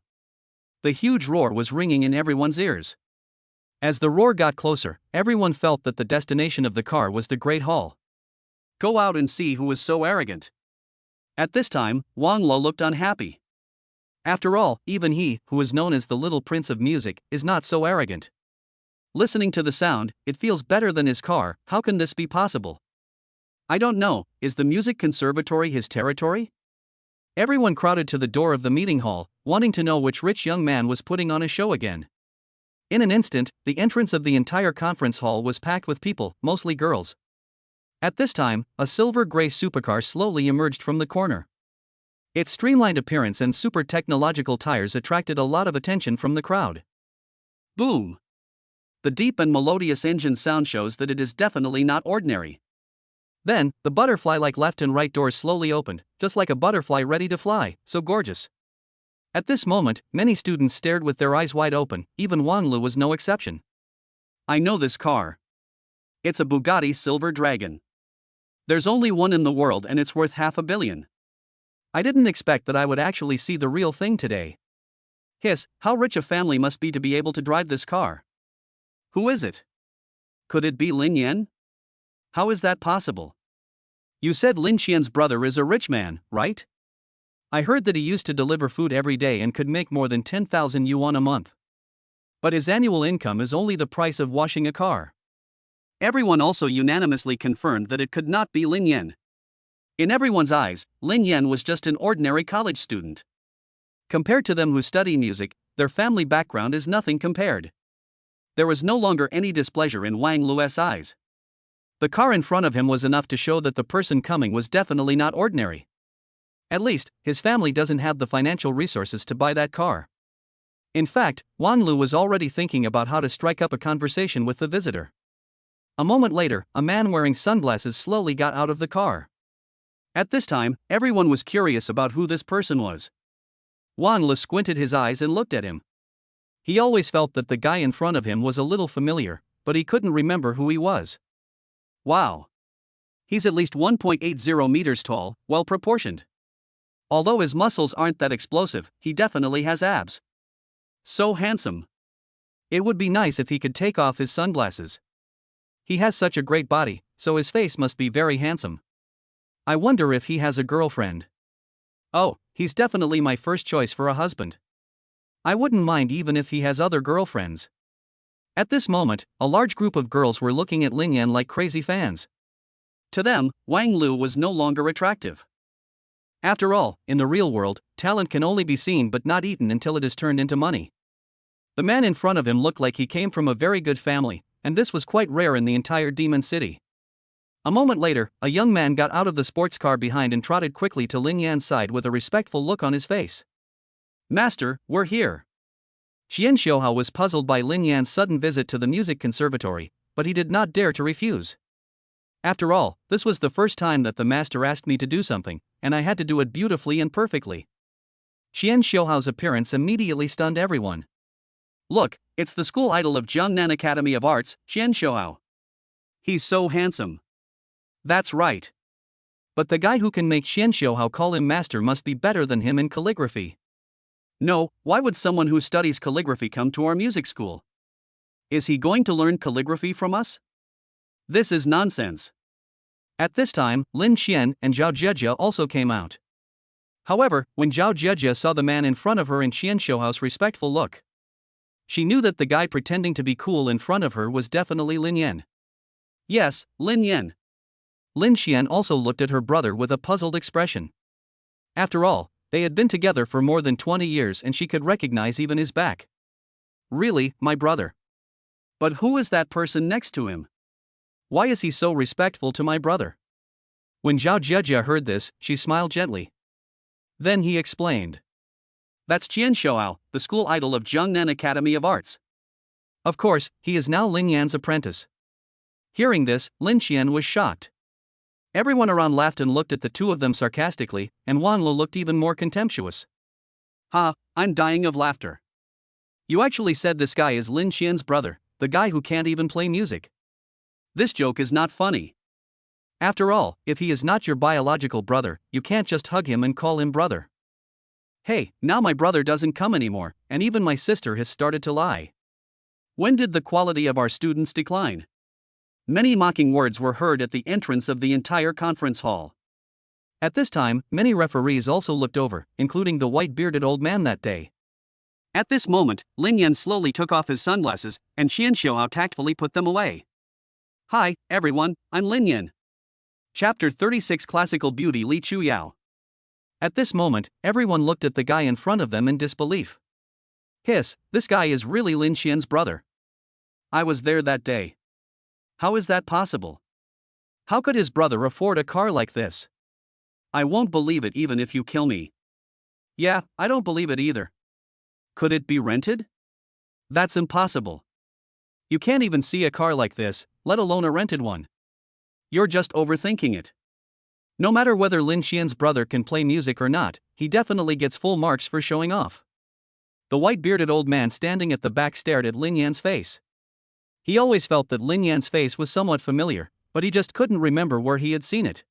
The huge roar was ringing in everyone's ears. As the roar got closer, everyone felt that the destination of the car was the Great Hall. Go out and see who is so arrogant. At this time, Wang Lo looked unhappy. After all, even he, who is known as the Little Prince of Music, is not so arrogant. Listening to the sound, it feels better than his car. How can this be possible? I don't know, is the music conservatory his territory? Everyone crowded to the door of the meeting hall, wanting to know which rich young man was putting on a show again. In an instant, the entrance of the entire conference hall was packed with people, mostly girls. At this time, a silver-gray supercar slowly emerged from the corner. Its streamlined appearance and super technological tires attracted a lot of attention from the crowd. Boom! The deep and melodious engine sound shows that it is definitely not ordinary. Then, the butterfly-like left and right doors slowly opened, just like a butterfly ready to fly, so gorgeous. At this moment, many students stared with their eyes wide open, even Wang Lu was no exception. I know this car. It's a Bugatti Silver Dragon. There's only one in the world and it's worth $500 million. I didn't expect that I would actually see the real thing today. Hiss, how rich a family must be to be able to drive this car? Who is it? Could it be Lin Yan? How is that possible? You said Lin Qian's brother is a rich man, right? I heard that he used to deliver food every day and could make more than 10,000 yuan a month. But his annual income is only the price of washing a car. Everyone also unanimously confirmed that it could not be Lin Yan. In everyone's eyes, Lin Yan was just an ordinary college student. Compared to them who study music, their family background is nothing compared. There was no longer any displeasure in Wang Lu's eyes. The car in front of him was enough to show that the person coming was definitely not ordinary. At least, his family doesn't have the financial resources to buy that car. In fact, Wang Lu was already thinking about how to strike up a conversation with the visitor. A moment later, a man wearing sunglasses slowly got out of the car. At this time, everyone was curious about who this person was. Wang Lu squinted his eyes and looked at him. He always felt that the guy in front of him was a little familiar, but he couldn't remember who he was. Wow! He's at least 1.80 meters tall, well proportioned. Although his muscles aren't that explosive, he definitely has abs. So handsome. It would be nice if he could take off his sunglasses. He has such a great body, so his face must be very handsome. I wonder if he has a girlfriend. Oh, he's definitely my first choice for a husband. I wouldn't mind even if he has other girlfriends. At this moment, a large group of girls were looking at Lin Yan like crazy fans. To them, Wang Lu was no longer attractive. After all, in the real world, talent can only be seen but not eaten until it is turned into money. The man in front of him looked like he came from a very good family, and this was quite rare in the entire Demon City. A moment later, a young man got out of the sports car behind and trotted quickly to Lin Yan's side with a respectful look on his face. Master, we're here. Qian Xiuhao was puzzled by Lin Yan's sudden visit to the music conservatory, but he did not dare to refuse. After all, this was the first time that the master asked me to do something, and I had to do it beautifully and perfectly. Qian Xiuhao's appearance immediately stunned everyone. Look, it's the school idol of Jiangnan Academy of Arts, Qian Xiuhao. He's so handsome. That's right. But the guy who can make Qian Xiuhao call him master must be better than him in calligraphy. No, why would someone who studies calligraphy come to our music school? Is he going to learn calligraphy from us? This is nonsense. At this time, Lin Qian and Zhao Jejia also came out. However, when Zhao Jejia saw the man in front of her and Qian Xiuhao's respectful look, she knew that the guy pretending to be cool in front of her was definitely Lin Yan. Yes, Lin Yan. Lin Qian also looked at her brother with a puzzled expression. After all, they had been together for more than 20 years and she could recognize even his back. Really, my brother? But who is that person next to him? Why is he so respectful to my brother? When Zhao Jejia heard this, she smiled gently. Then he explained. That's Qian Xiuhao, the school idol of Jiangnan Academy of Arts. Of course, he is now Lin Yan's apprentice. Hearing this, Lin Qian was shocked. Everyone around laughed and looked at the two of them sarcastically, and Wang Lu looked even more contemptuous. Ha, I'm dying of laughter. You actually said this guy is Lin Qian's brother, the guy who can't even play music. This joke is not funny. After all, if he is not your biological brother, you can't just hug him and call him brother. Hey, now my brother doesn't come anymore, and even my sister has started to lie. When did the quality of our students decline? Many mocking words were heard at the entrance of the entire conference hall. At this time, many referees also looked over, including the white-bearded old man that day. At this moment, Lin Yan slowly took off his sunglasses, and Qian Xiuhao tactfully put them away. Hi, everyone, I'm Lin Yan. Chapter 36 Classical Beauty Li Chuyao. At this moment, everyone looked at the guy in front of them in disbelief. Hiss, this guy is really Lin Qian's brother. I was there that day. How is that possible? How could his brother afford a car like this? I won't believe it even if you kill me. Yeah, I don't believe it either. Could it be rented? That's impossible. You can't even see a car like this, let alone a rented one. You're just overthinking it. No matter whether Lin Xian's brother can play music or not, he definitely gets full marks for showing off. The white-bearded old man standing at the back stared at Lin Yan's face. He always felt that Lin Yan's face was somewhat familiar, but he just couldn't remember where he had seen it.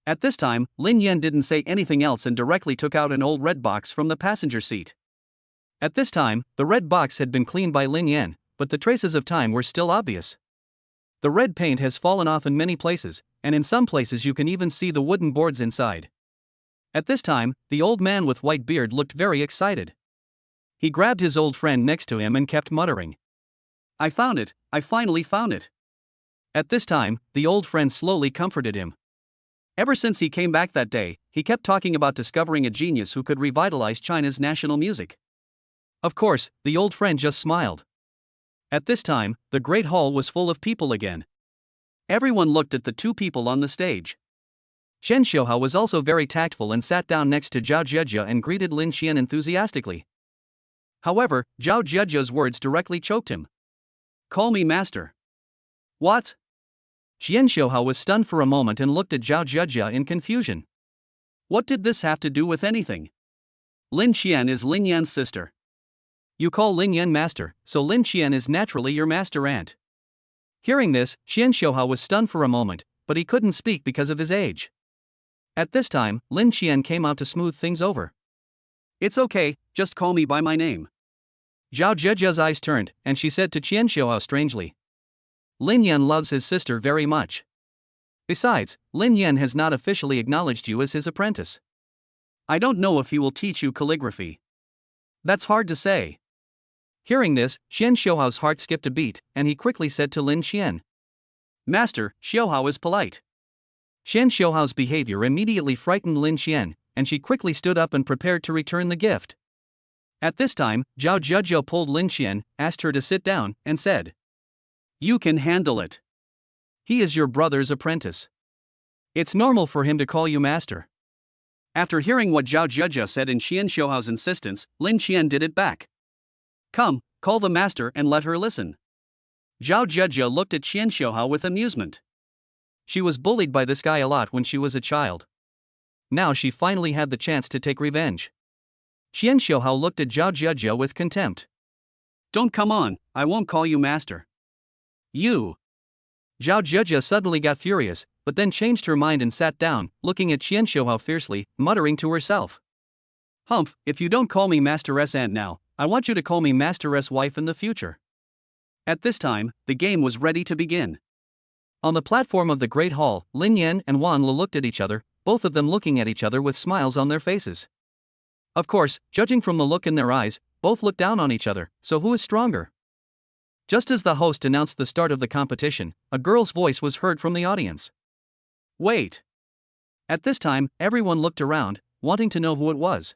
At this time, Lin Yan didn't say anything else and directly took out an old red box from the passenger seat. At this time, the red box had been cleaned by Lin Yan, but the traces of time were still obvious. The red paint has fallen off in many places, and in some places you can even see the wooden boards inside. At this time, the old man with white beard looked very excited. He grabbed his old friend next to him and kept muttering, "I found it, I finally found it." At this time, the old friend slowly comforted him. Ever since he came back that day, he kept talking about discovering a genius who could revitalize China's national music. Of course, the old friend just smiled. At this time, the great hall was full of people again. Everyone looked at the two people on the stage. Shen Xiuhao was also very tactful and sat down next to Zhao Zhezhe and greeted Lin Xian enthusiastically. However, Zhao Zhezhe's words directly choked him. "Call me master." "What?" Shen Xiuhao was stunned for a moment and looked at Zhao Zhezhe in confusion. What did this have to do with anything? Lin Xian is Lin Yan's sister. You call Lin Yan master, so Lin Xian is naturally your master aunt. Hearing this, Shen Xiuhao was stunned for a moment, but he couldn't speak because of his age. At this time, Lin Xian came out to smooth things over. "It's okay, just call me by my name." Zhao Zhezhe's eyes turned, and she said to Shen Xiuhao strangely, "Lin Yan loves his sister very much. Besides, Lin Yan has not officially acknowledged you as his apprentice. I don't know if he will teach you calligraphy. That's hard to say." Hearing this, Shen Xiuhao's heart skipped a beat, and he quickly said to Lin Xian, "Master, Xiuhao is polite." Shen Xiuhao's behavior immediately frightened Lin Xian, and she quickly stood up and prepared to return the gift. At this time, Zhao Zhezhe pulled Lin Xian, asked her to sit down, and said, "You can handle it. He is your brother's apprentice. It's normal for him to call you master." After hearing what Zhao Zhezhe said in Shen Xiuhao's insistence, Lin Xian did it back. "Come, call the master and let her listen." Zhao Zhezhe looked at Shen Xiuhao with amusement. She was bullied by this guy a lot when she was a child. Now she finally had the chance to take revenge. Shen Xiuhao looked at Zhao Zhezhe with contempt. "Don't come on, I won't call you master." "You." Zhao Zhezhe suddenly got furious, but then changed her mind and sat down, looking at Shen Xiuhao fiercely, muttering to herself, "Humph, if you don't call me Master's aunt now, I want you to call me Master's wife in the future." At this time, the game was ready to begin. On the platform of the Great Hall, Lin Yan and Wan Le looked at each other, both of them looking at each other with smiles on their faces. Of course, judging from the look in their eyes, both looked down on each other, so who is stronger? Just as the host announced the start of the competition, a girl's voice was heard from the audience. "Wait." At this time, everyone looked around, wanting to know who it was.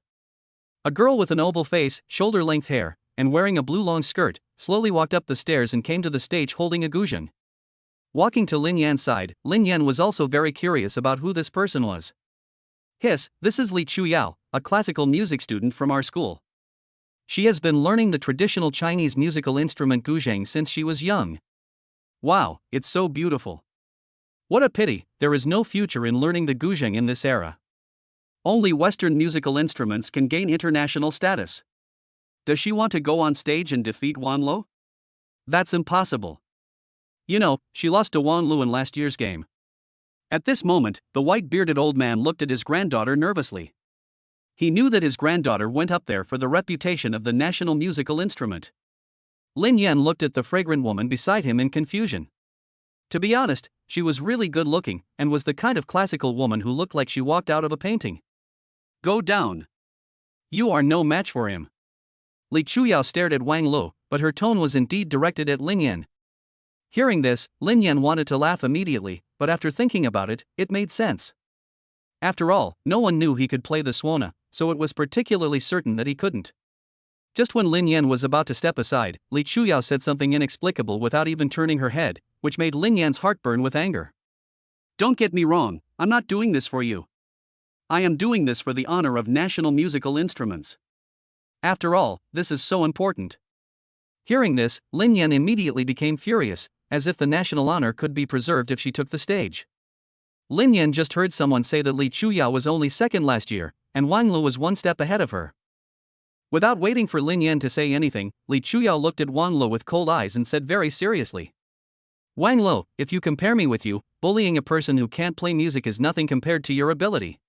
A girl with an oval face, shoulder-length hair, and wearing a blue long skirt, slowly walked up the stairs and came to the stage holding a guzheng. Walking to Lin Yan's side, Lin Yan was also very curious about who this person was. "Hiss, this is Li Chuyao, a classical music student from our school. She has been learning the traditional Chinese musical instrument guzheng since she was young. Wow, it's so beautiful. What a pity, there is no future in learning the guzheng in this era. Only Western musical instruments can gain international status. Does she want to go on stage and defeat Wan Lo? That's impossible. You know, she lost to Wan Lu in last year's game." At this moment, the white-bearded old man looked at his granddaughter nervously. He knew that his granddaughter went up there for the reputation of the national musical instrument. Lin Yan looked at the fragrant woman beside him in confusion. To be honest, she was really good-looking, and was the kind of classical woman who looked like she walked out of a painting. "Go down. You are no match for him." Li Chuyao stared at Wang Lu, but her tone was indeed directed at Lin Yan. Hearing this, Lin Yan wanted to laugh immediately, but after thinking about it, it made sense. After all, no one knew he could play the suona, so it was particularly certain that he couldn't. Just when Lin Yan was about to step aside, Li Chuyao said something inexplicable without even turning her head, which made Lin Yan's heart burn with anger. "Don't get me wrong, I'm not doing this for you. I am doing this for the honor of national musical instruments. After all, this is so important. Hearing this, Lin Yan immediately became furious, as if the national honor could be preserved if she took the stage. Lin Yan just heard someone say that Li Chuyao was only second last year, and Wang Lu was one step ahead of her. Without waiting for Lin Yan to say anything, Li Chuyao looked at Wang Lu with cold eyes and said very seriously, "Wang Lu, if you compare me with you, bullying a person who can't play music is nothing compared to your ability."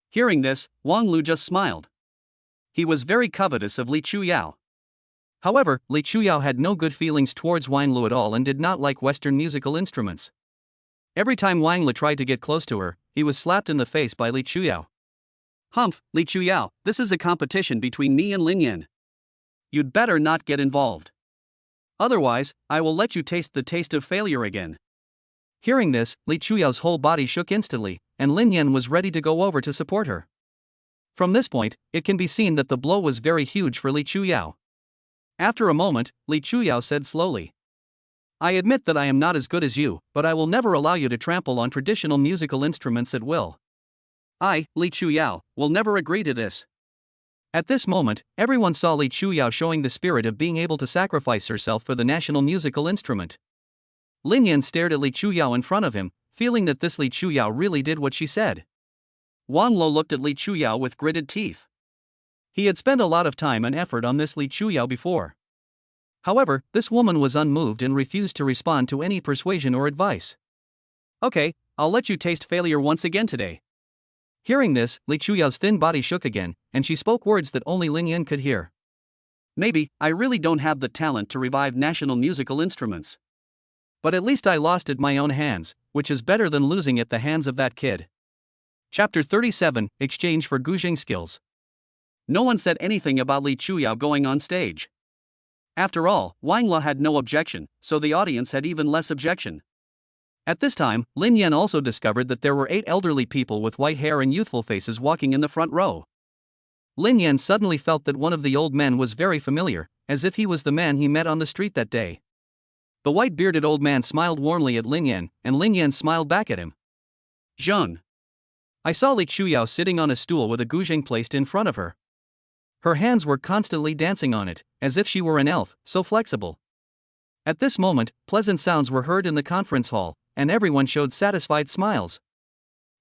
Hearing this, Wang Lu just smiled. He was very covetous of Li Chuyao. However, Li Chuyao had no good feelings towards Wang Lu at all and did not like Western musical instruments. Every time Wang Lu tried to get close to her, he was slapped in the face by Li Chuyao. "Humph, Li Chuyao, this is a competition between me and Lin Yan. You'd better not get involved. Otherwise, I will let you taste the taste of failure again." Hearing this, Li Chuyao's whole body shook instantly, and Lin Yan was ready to go over to support her. From this point, it can be seen that the blow was very huge for Li Chuyao. After a moment, Li Chuyao said slowly, "I admit that I am not as good as you, but I will never allow you to trample on traditional musical instruments at will. I, Li Chuyao, will never agree to this." At this moment, everyone saw Li Chuyao showing the spirit of being able to sacrifice herself for the national musical instrument. Lin Yan stared at Li Chuyao in front of him, feeling that this Li Chuyao really did what she said. Wang Lu looked at Li Chuyao with gritted teeth. He had spent a lot of time and effort on this Li Chuyao before. However, this woman was unmoved and refused to respond to any persuasion or advice. "Okay, I'll let you taste failure once again today." Hearing this, Li Chuyao's thin body shook again, and she spoke words that only Lin Yan could hear. "Maybe I really don't have the talent to revive national musical instruments. But at least I lost at my own hands, which is better than losing at the hands of that kid." Chapter 37, Exchange for Guzheng Skills. No one said anything about Li Chuyao going on stage. After all, Wang Lu had no objection, so the audience had even less objection. At this time, Lin Yan also discovered that there were 8 elderly people with white hair and youthful faces walking in the front row. Lin Yan suddenly felt that one of the old men was very familiar, as if he was the man he met on the street that day. The white-bearded old man smiled warmly at Lin Yan, and Lin Yan smiled back at him. "Zheng." I saw Li Chuyao sitting on a stool with a guzheng placed in front of her. Her hands were constantly dancing on it, as if she were an elf, so flexible. At this moment, pleasant sounds were heard in the conference hall, and everyone showed satisfied smiles.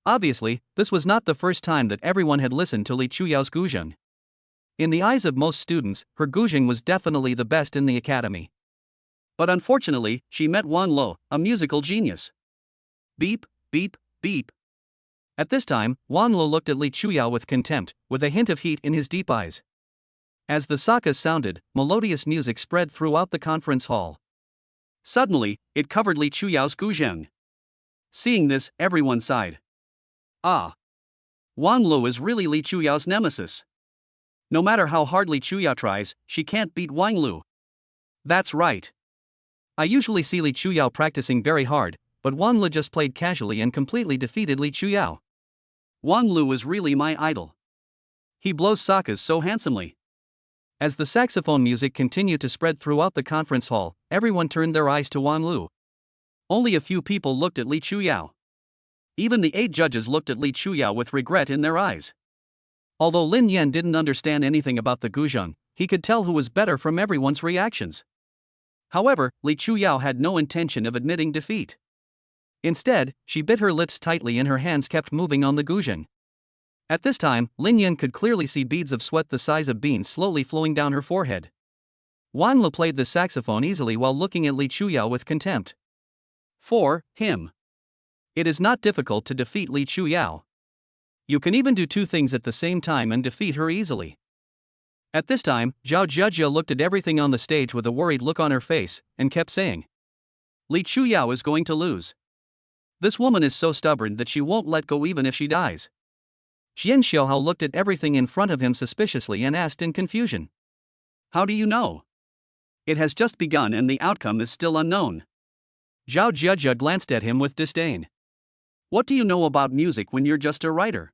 Obviously, this was not the first time that everyone had listened to Li Chuyao's guzheng. In the eyes of most students, her guzheng was definitely the best in the academy. But unfortunately, she met Wang Lu, a musical genius. Beep, beep, beep. At this time, Wang Lu looked at Li Chuyao with contempt, with a hint of heat in his deep eyes. As the sakas sounded, melodious music spread throughout the conference hall. Suddenly, it covered Li Chuyao's guzheng. Seeing this, everyone sighed. Ah! Wang Lu is really Li Chuyao's nemesis. No matter how hard Li Chuyao tries, she can't beat Wang Lu. That's right. I usually see Li Chuyao practicing very hard, but Wang Lu just played casually and completely defeated Li Chuyao. Wang Lu is really my idol. He blows sakas so handsomely. As the saxophone music continued to spread throughout the conference hall, everyone turned their eyes to Wang Lu. Only a few people looked at Li Chuyao. Even the 8 judges looked at Li Chuyao with regret in their eyes. Although Lin Yan didn't understand anything about the guzheng, he could tell who was better from everyone's reactions. However, Li Chuyao had no intention of admitting defeat. Instead, she bit her lips tightly and her hands kept moving on the guzheng. At this time, Lin Yan could clearly see beads of sweat the size of beans slowly flowing down her forehead. Wang Lu played the saxophone easily while looking at Li Chuyao with contempt. For him, it is not difficult to defeat Li Chuyao. You can even do 2 things at the same time and defeat her easily. At this time, Zhao Zhezhe looked at everything on the stage with a worried look on her face, and kept saying, "Li Chuyao is going to lose. This woman is so stubborn that she won't let go even if she dies." Xian Xiaohao looked at everything in front of him suspiciously and asked in confusion, "How do you know? It has just begun and the outcome is still unknown." Zhao Zhezhe glanced at him with disdain. "What do you know about music when you're just a writer?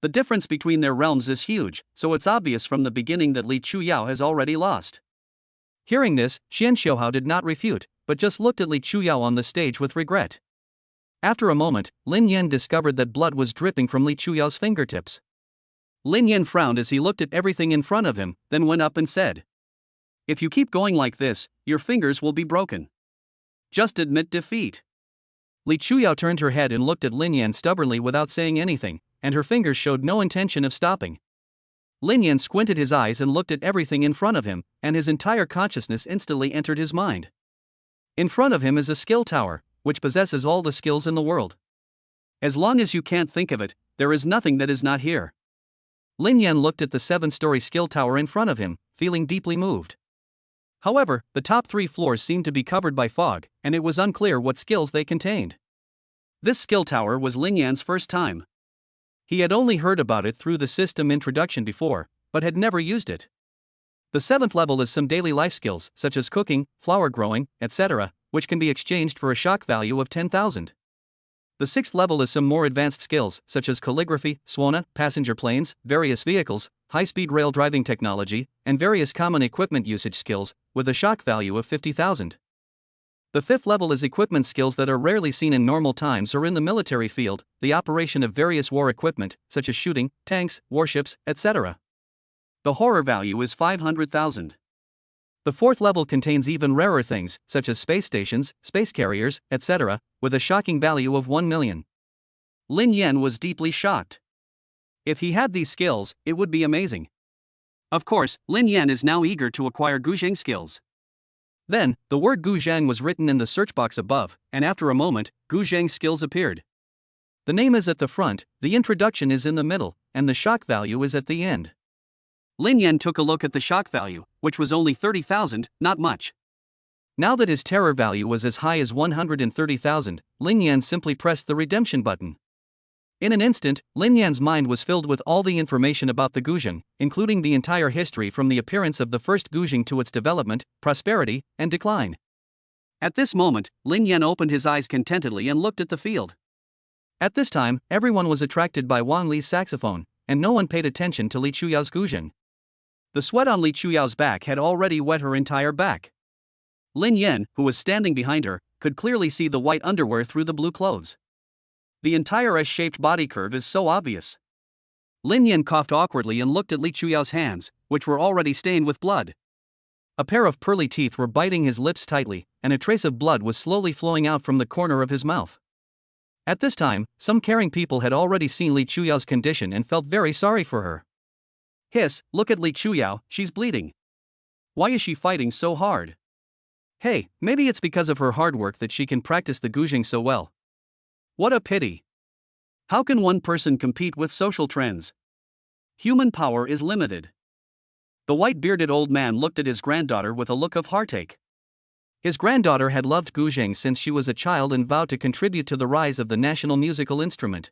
The difference between their realms is huge, so it's obvious from the beginning that Li Chuyao has already lost." Hearing this, Xian Xiaohao did not refute, but just looked at Li Chuyao on the stage with regret. After a moment, Lin Yan discovered that blood was dripping from Li Chuyao's fingertips. Lin Yan frowned as he looked at everything in front of him, then went up and said, "If you keep going like this, your fingers will be broken. Just admit defeat." Li Chuyao turned her head and looked at Lin Yan stubbornly without saying anything, and her fingers showed no intention of stopping. Lin Yan squinted his eyes and looked at everything in front of him, and his entire consciousness instantly entered his mind. In front of him is a skill tower, which possesses all the skills in the world. As long as you can't think of it, there is nothing that is not here. Lin Yan looked at the 7-story skill tower in front of him, feeling deeply moved. However, the top 3 floors seemed to be covered by fog, and it was unclear what skills they contained. This skill tower was Lin Yan's first time. He had only heard about it through the system introduction before, but had never used it. The 7th level is some daily life skills, such as cooking, flower growing, etc., which can be exchanged for a shock value of 10,000. The 6th level is some more advanced skills, such as calligraphy, swana, passenger planes, various vehicles, high-speed rail driving technology, and various common equipment usage skills, with a shock value of 50,000. The 5th level is equipment skills that are rarely seen in normal times or in the military field, the operation of various war equipment, such as shooting, tanks, warships, etc. The horror value is 500,000. The 4th level contains even rarer things, such as space stations, space carriers, etc., with a shocking value of 1 million. Lin Yan was deeply shocked. If he had these skills, it would be amazing. Of course, Lin Yan is now eager to acquire Guzheng skills. Then, the word Guzheng was written in the search box above, and after a moment, Guzheng skills appeared. The name is at the front, the introduction is in the middle, and the shock value is at the end. Lin Yan took a look at the shock value, which was only 30,000, not much. Now that his terror value was as high as 130,000, Lin Yan simply pressed the redemption button. In an instant, Lin Yan's mind was filled with all the information about the Guzheng, including the entire history from the appearance of the first Guzheng to its development, prosperity, and decline. At this moment, Lin Yan opened his eyes contentedly and looked at the field. At this time, everyone was attracted by Wang Li's saxophone, and no one paid attention to Li Chuyao's Guzheng. The sweat on Li Chuyao's back had already wet her entire back. Lin Yan, who was standing behind her, could clearly see the white underwear through the blue clothes. The entire S-shaped body curve is so obvious. Lin Yan coughed awkwardly and looked at Li Chuyao's hands, which were already stained with blood. A pair of pearly teeth were biting his lips tightly, and a trace of blood was slowly flowing out from the corner of his mouth. At this time, some caring people had already seen Li Chuyao's condition and felt very sorry for her. "Hiss, look at Li Chuyao, she's bleeding. Why is she fighting so hard? Hey, maybe it's because of her hard work that she can practice the Guzheng so well. What a pity. How can one person compete with social trends? Human power is limited." The white-bearded old man looked at his granddaughter with a look of heartache. His granddaughter had loved Guzheng since she was a child and vowed to contribute to the rise of the national musical instrument.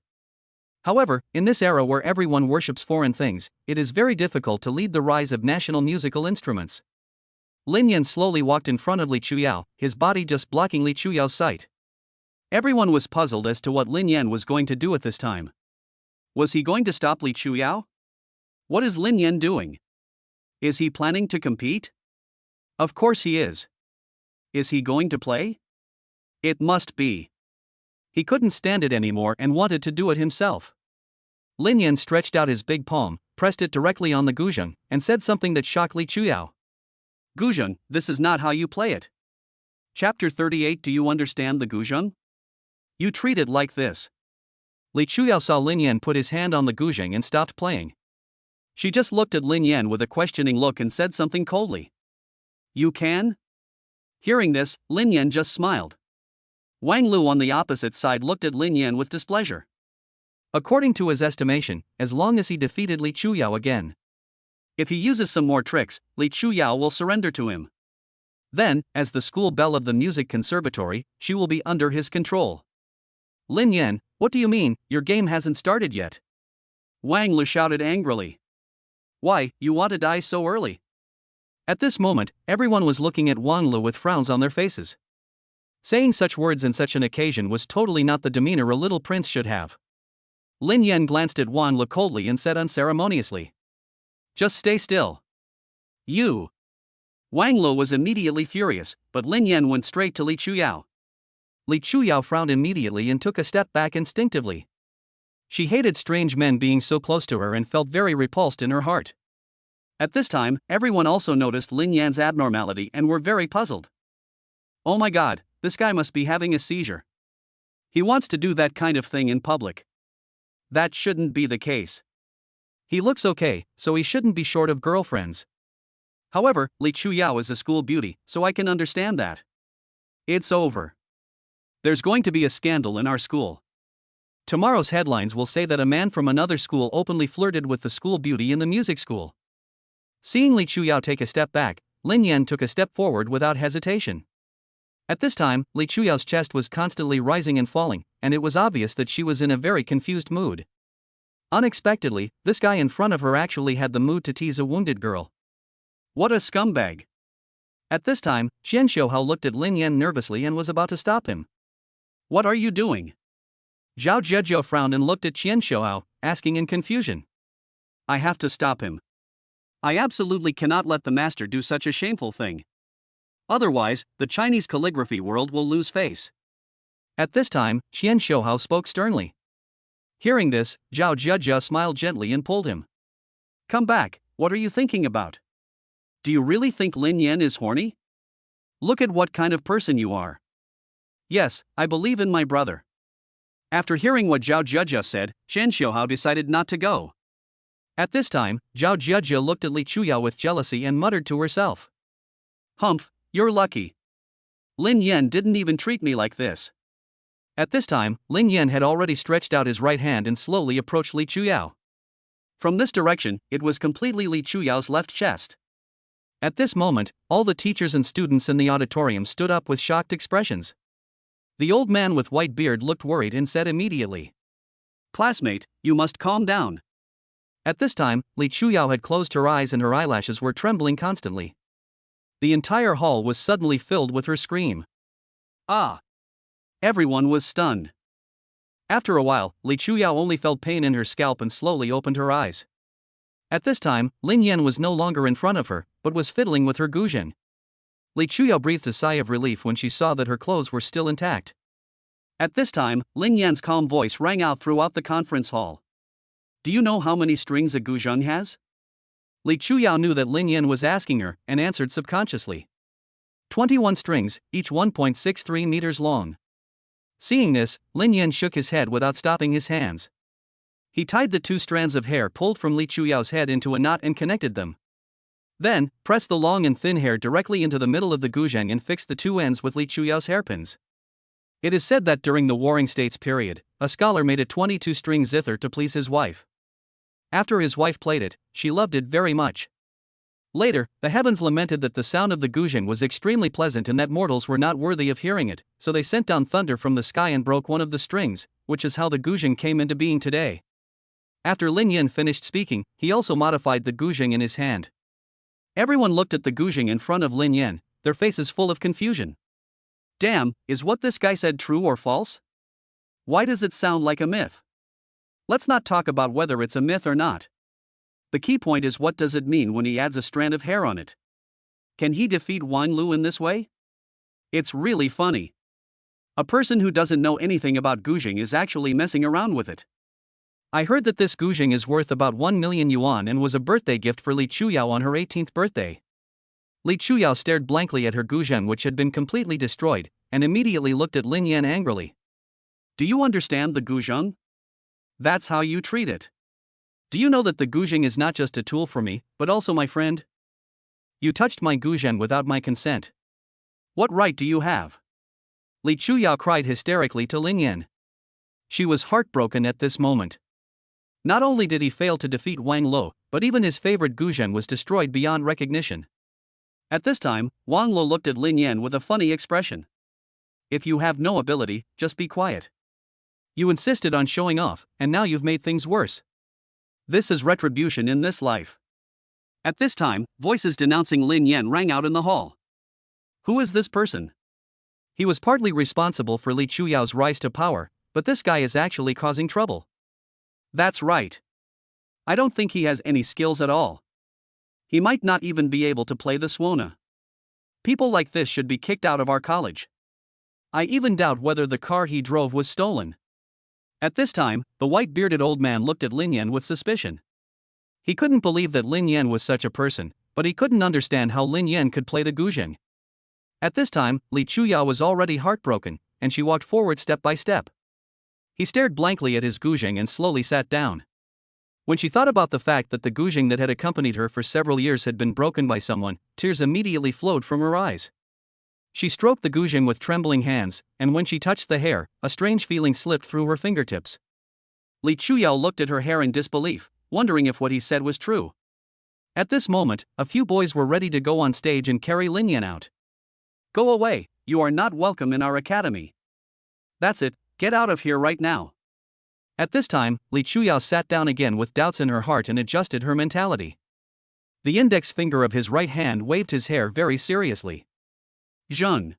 However, in this era where everyone worships foreign things, it is very difficult to lead the rise of national musical instruments. Lin Yan slowly walked in front of Li Chuyao, his body just blocking Li Chuyao's sight. Everyone was puzzled as to what Lin Yan was going to do at this time. Was he going to stop Li Chuyao? What is Lin Yan doing? Is he planning to compete? Of course he is. Is he going to play? It must be. He couldn't stand it anymore and wanted to do it himself. Lin Yan stretched out his big palm, pressed it directly on the Guzheng, and said something that shocked Li Chuyao. "Guzheng, this is not how you play it. Chapter 38. Do you understand the Guzheng? You treat it like this." Li Chuyao saw Lin Yan put his hand on the Guzheng and stopped playing. She just looked at Lin Yan with a questioning look and said something coldly. "You can?" Hearing this, Lin Yan just smiled. Wang Lu on the opposite side looked at Lin Yan with displeasure. According to his estimation, as long as he defeated Li Chuyao again. If he uses some more tricks, Li Chuyao will surrender to him. Then, as the school belle of the music conservatory, she will be under his control. "Lin Yan, what do you mean, your game hasn't started yet?" Wang Lu shouted angrily. "Why, you want to die so early?" At this moment, everyone was looking at Wang Lu with frowns on their faces. Saying such words in such an occasion was totally not the demeanor a little prince should have. Lin Yan glanced at Wang Lu coldly and said unceremoniously, "Just stay still. You." Wang Lu was immediately furious, but Lin Yan went straight to Li Chuyao. Li Chuyao frowned immediately and took a step back instinctively. She hated strange men being so close to her and felt very repulsed in her heart. At this time, everyone also noticed Lin Yan's abnormality and were very puzzled. Oh my god, this guy must be having a seizure. He wants to do that kind of thing in public. That shouldn't be the case. He looks okay, so he shouldn't be short of girlfriends. However, Li Chuyao is a school beauty, so I can understand that. It's over. There's going to be a scandal in our school. Tomorrow's headlines will say that a man from another school openly flirted with the school beauty in the music school. Seeing Li Chuyao take a step back, Lin Yan took a step forward without hesitation. At this time, Li Chuyao's chest was constantly rising and falling, and it was obvious that she was in a very confused mood. Unexpectedly, this guy in front of her actually had the mood to tease a wounded girl. What a scumbag. At this time, Qian Xiuhao looked at Lin Yan nervously and was about to stop him. What are you doing? Zhao Zhejiao frowned and looked at Qian Xiuhao, asking in confusion. I have to stop him. I absolutely cannot let the master do such a shameful thing. Otherwise, the Chinese calligraphy world will lose face. At this time, Qian Xiuhao spoke sternly. Hearing this, Zhao Zhejiao smiled gently and pulled him. Come back, what are you thinking about? Do you really think Lin Yan is horny? Look at what kind of person you are. Yes, I believe in my brother. After hearing what Zhao Zhejiao said, Qian Xiuhao decided not to go. At this time, Zhao Zhejiao looked at Li Chuyao with jealousy and muttered to herself. Humph, you're lucky. Lin Yan didn't even treat me like this. At this time, Lin Yan had already stretched out his right hand and slowly approached Li Chuyao. From this direction, it was completely Li Chuyao's left chest. At this moment, all the teachers and students in the auditorium stood up with shocked expressions. The old man with white beard looked worried and said immediately, Classmate, you must calm down. At this time, Li Chuyao had closed her eyes and her eyelashes were trembling constantly. The entire hall was suddenly filled with her scream. Ah! Everyone was stunned. After a while, Li Chuyao only felt pain in her scalp and slowly opened her eyes. At this time, Lin Yan was no longer in front of her, but was fiddling with her guzheng. Li Chuyao breathed a sigh of relief when she saw that her clothes were still intact. At this time, Lin Yan's calm voice rang out throughout the conference hall. Do you know how many strings a guzheng has? Li Chuyao knew that Lin Yan was asking her, and answered subconsciously. 21 strings, each 1.63 meters long. Seeing this, Lin Yan shook his head without stopping his hands. He tied the 2 strands of hair pulled from Li Chuyao's head into a knot and connected them. Then, pressed the long and thin hair directly into the middle of the guzheng and fixed the 2 ends with Li Chuyao's hairpins. It is said that during the Warring States period, a scholar made a 22-string zither to please his wife. After his wife played it, she loved it very much. Later, the heavens lamented that the sound of the guzheng was extremely pleasant and that mortals were not worthy of hearing it, so they sent down thunder from the sky and broke one of the strings, which is how the guzheng came into being today. After Lin Yan finished speaking, he also modified the guzheng in his hand. Everyone looked at the guzheng in front of Lin Yan, their faces full of confusion. Damn, is what this guy said true or false? Why does it sound like a myth? Let's not talk about whether it's a myth or not. The key point is, what does it mean when he adds a strand of hair on it? Can he defeat Wang Lu in this way? It's really funny. A person who doesn't know anything about guzheng is actually messing around with it. I heard that this guzheng is worth about 1 million yuan and was a birthday gift for Li Chuyao on her 18th birthday. Li Chuyao stared blankly at her guzheng, which had been completely destroyed, and immediately looked at Lin Yan angrily. Do you understand the guzheng? That's how you treat it. Do you know that the guzheng is not just a tool for me, but also my friend? You touched my guzheng without my consent. What right do you have? Li Chuyao cried hysterically to Lin Yan. She was heartbroken at this moment. Not only did he fail to defeat Wang Lo, but even his favorite guzheng was destroyed beyond recognition. At this time, Wang Lo looked at Lin Yan with a funny expression. If you have no ability, just be quiet. You insisted on showing off, and now you've made things worse. This is retribution in this life. At this time, voices denouncing Lin Yan rang out in the hall. Who is this person? He was partly responsible for Li Chuyao's rise to power, but this guy is actually causing trouble. That's right. I don't think he has any skills at all. He might not even be able to play the suona. People like this should be kicked out of our college. I even doubt whether the car he drove was stolen. At this time, the white-bearded old man looked at Lin Yan with suspicion. He couldn't believe that Lin Yan was such a person, but he couldn't understand how Lin Yan could play the guzheng. At this time, Li Chuyao was already heartbroken, and she walked forward step by step. He stared blankly at his guzheng and slowly sat down. When she thought about the fact that the guzheng that had accompanied her for several years had been broken by someone, tears immediately flowed from her eyes. She stroked the guzheng with trembling hands, and when she touched the hair, a strange feeling slipped through her fingertips. Li Chuyao looked at her hair in disbelief, wondering if what he said was true. At this moment, a few boys were ready to go on stage and carry Lin Yan out. Go away, you are not welcome in our academy. That's it, get out of here right now. At this time, Li Chuyao sat down again with doubts in her heart and adjusted her mentality. The index finger of his right hand waved his hair very seriously. Zheng.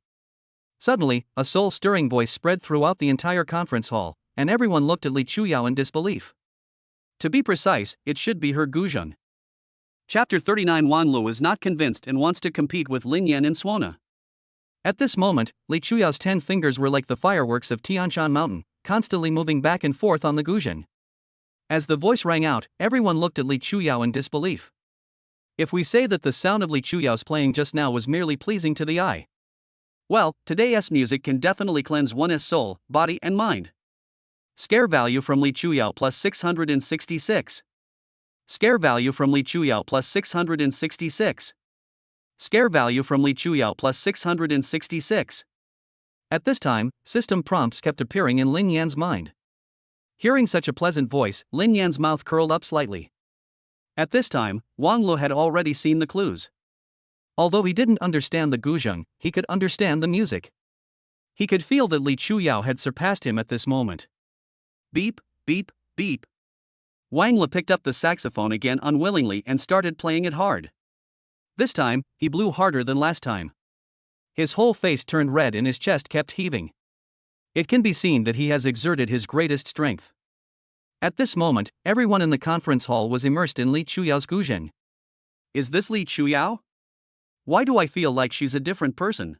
Suddenly, a soul-stirring voice spread throughout the entire conference hall, and everyone looked at Li Chuyao in disbelief. To be precise, it should be her guzheng. Chapter 39. Wang Lu is not convinced and wants to compete with Lin Yan in Suona. At this moment, Li Chuyao's 10 fingers were like the fireworks of Tianshan Mountain, constantly moving back and forth on the guzheng. As the voice rang out, everyone looked at Li Chuyao in disbelief. If we say that the sound of Li Chuyao's playing just now was merely pleasing to the eye, well, today's music can definitely cleanse one's soul, body and mind. Scare value from Li Chuyao plus 666. Scare value from Li Chuyao plus 666. Scare value from Li Chuyao plus 666. At this time, system prompts kept appearing in Lin Yan's mind. Hearing such a pleasant voice, Lin Yan's mouth curled up slightly. At this time, Wang Lu had already seen the clues. Although he didn't understand the guzheng, he could understand the music. He could feel that Li Chuyao had surpassed him at this moment. Beep, beep, beep. Wang Lu picked up the saxophone again unwillingly and started playing it hard. This time, he blew harder than last time. His whole face turned red and his chest kept heaving. It can be seen that he has exerted his greatest strength. At this moment, everyone in the conference hall was immersed in Li Chuyao's guzheng. Is this Li Chuyao? Why do I feel like she's a different person?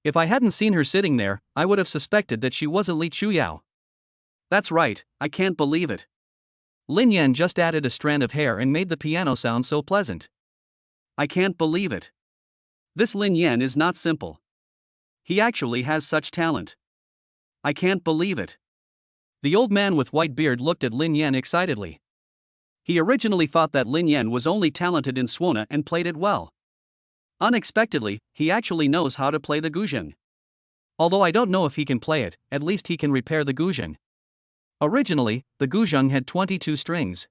If I hadn't seen her sitting there, I would have suspected that she wasn't Li Chuyao. That's right, I can't believe it. Lin Yan just added a strand of hair and made the piano sound so pleasant. I can't believe it. This Lin Yan is not simple. He actually has such talent. I can't believe it. The old man with white beard looked at Lin Yan excitedly. He originally thought that Lin Yan was only talented in Suona and played it well. Unexpectedly, he actually knows how to play the guzheng. Although I don't know if he can play it, at least he can repair the guzheng. Originally, the guzheng had 22 strings.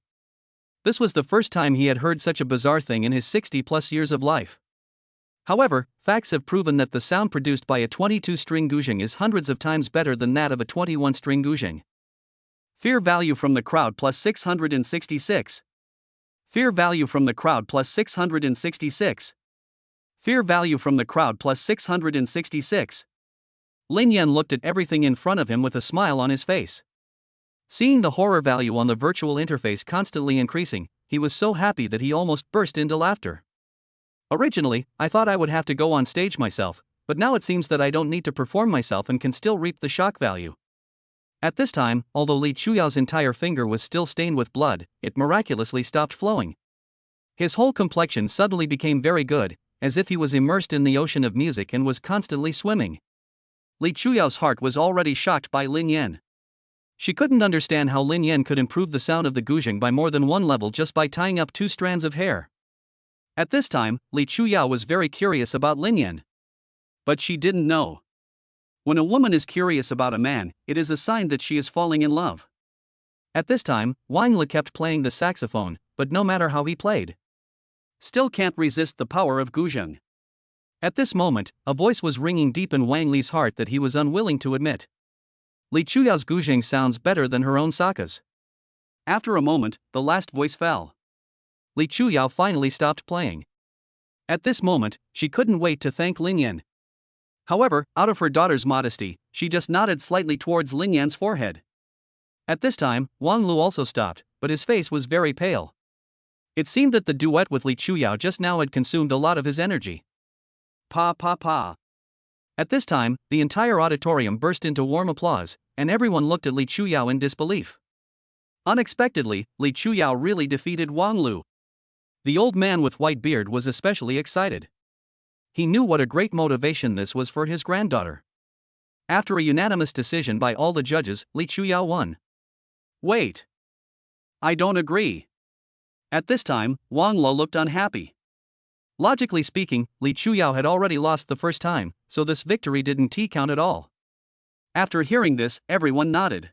This was the first time he had heard such a bizarre thing in his 60-plus years of life. However, facts have proven that the sound produced by a 22-string guzheng is hundreds of times better than that of a 21-string guzheng. Fear value from the crowd plus 666. Fear value from the crowd plus 666. Fear value from the crowd plus 666. Lin Yan looked at everything in front of him with a smile on his face. Seeing the horror value on the virtual interface constantly increasing, he was so happy that he almost burst into laughter. Originally, I thought I would have to go on stage myself, but now it seems that I don't need to perform myself and can still reap the shock value. At this time, although Li Chuyao's entire finger was still stained with blood, it miraculously stopped flowing. His whole complexion suddenly became very good, as if he was immersed in the ocean of music and was constantly swimming. Li Chuyao's heart was already shocked by Lin Yan. She couldn't understand how Lin Yan could improve the sound of the guzheng by more than one level just by tying up 2 strands of hair. At this time, Li Chuyao was very curious about Lin Yan. But she didn't know. When a woman is curious about a man, it is a sign that she is falling in love. At this time, Wang Lu kept playing the saxophone, but no matter how he played, still can't resist the power of guzheng. At this moment, a voice was ringing deep in Wang Li's heart that he was unwilling to admit. Li Chuyao's guzheng sounds better than her own saka's. After a moment, the last voice fell. Li Chuyao finally stopped playing. At this moment, she couldn't wait to thank Lin Yan. However, out of her daughter's modesty, she just nodded slightly towards Lin Yan's forehead. At this time, Wang Lu also stopped, but his face was very pale. It seemed that the duet with Li Chuyao just now had consumed a lot of his energy. Pa pa pa. At this time, the entire auditorium burst into warm applause, and everyone looked at Li Chuyao in disbelief. Unexpectedly, Li Chuyao really defeated Wang Lu. The old man with white beard was especially excited. He knew what a great motivation this was for his granddaughter. After a unanimous decision by all the judges, Li Chuyao won. Wait. I don't agree. At this time, Wang Lu looked unhappy. Logically speaking, Li Chuyao had already lost the first time, so this victory didn't count at all. After hearing this, everyone nodded.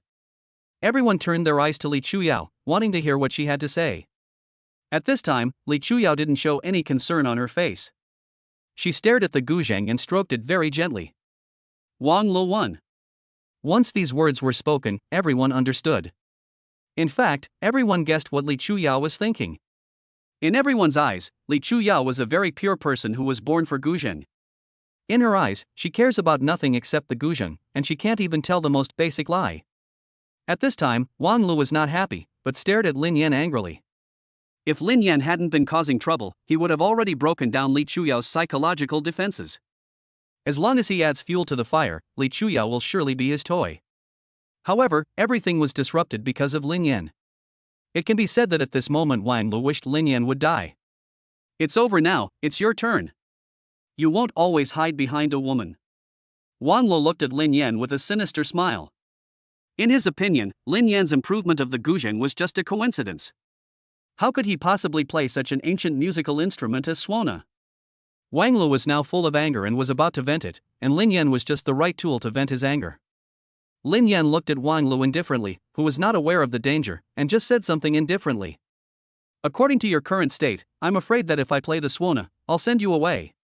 Everyone turned their eyes to Li Chuyao, wanting to hear what she had to say. At this time, Li Chuyao didn't show any concern on her face. She stared at the guzheng and stroked it very gently. Wang Lu won. Once these words were spoken, everyone understood. In fact, everyone guessed what Li Chuyao was thinking. In everyone's eyes, Li Chuyao was a very pure person who was born for guzheng. In her eyes, she cares about nothing except the guzheng, and she can't even tell the most basic lie. At this time, Wang Lu was not happy, but stared at Lin Yan angrily. If Lin Yan hadn't been causing trouble, he would have already broken down Li Chuyao's psychological defenses. As long as he adds fuel to the fire, Li Chuyao will surely be his toy. However, everything was disrupted because of Lin Yan. It can be said that at this moment Wang Lu wished Lin Yan would die. It's over now, it's your turn. You won't always hide behind a woman. Wang Lu looked at Lin Yan with a sinister smile. In his opinion, Lin Yan's improvement of the guzheng was just a coincidence. How could he possibly play such an ancient musical instrument as Suona? Wang Lu was now full of anger and was about to vent it, and Lin Yan was just the right tool to vent his anger. Lin Yan looked at Wang Lu indifferently, who was not aware of the danger, and just said something indifferently. According to your current state, I'm afraid that if I play the Suona, I'll send you away.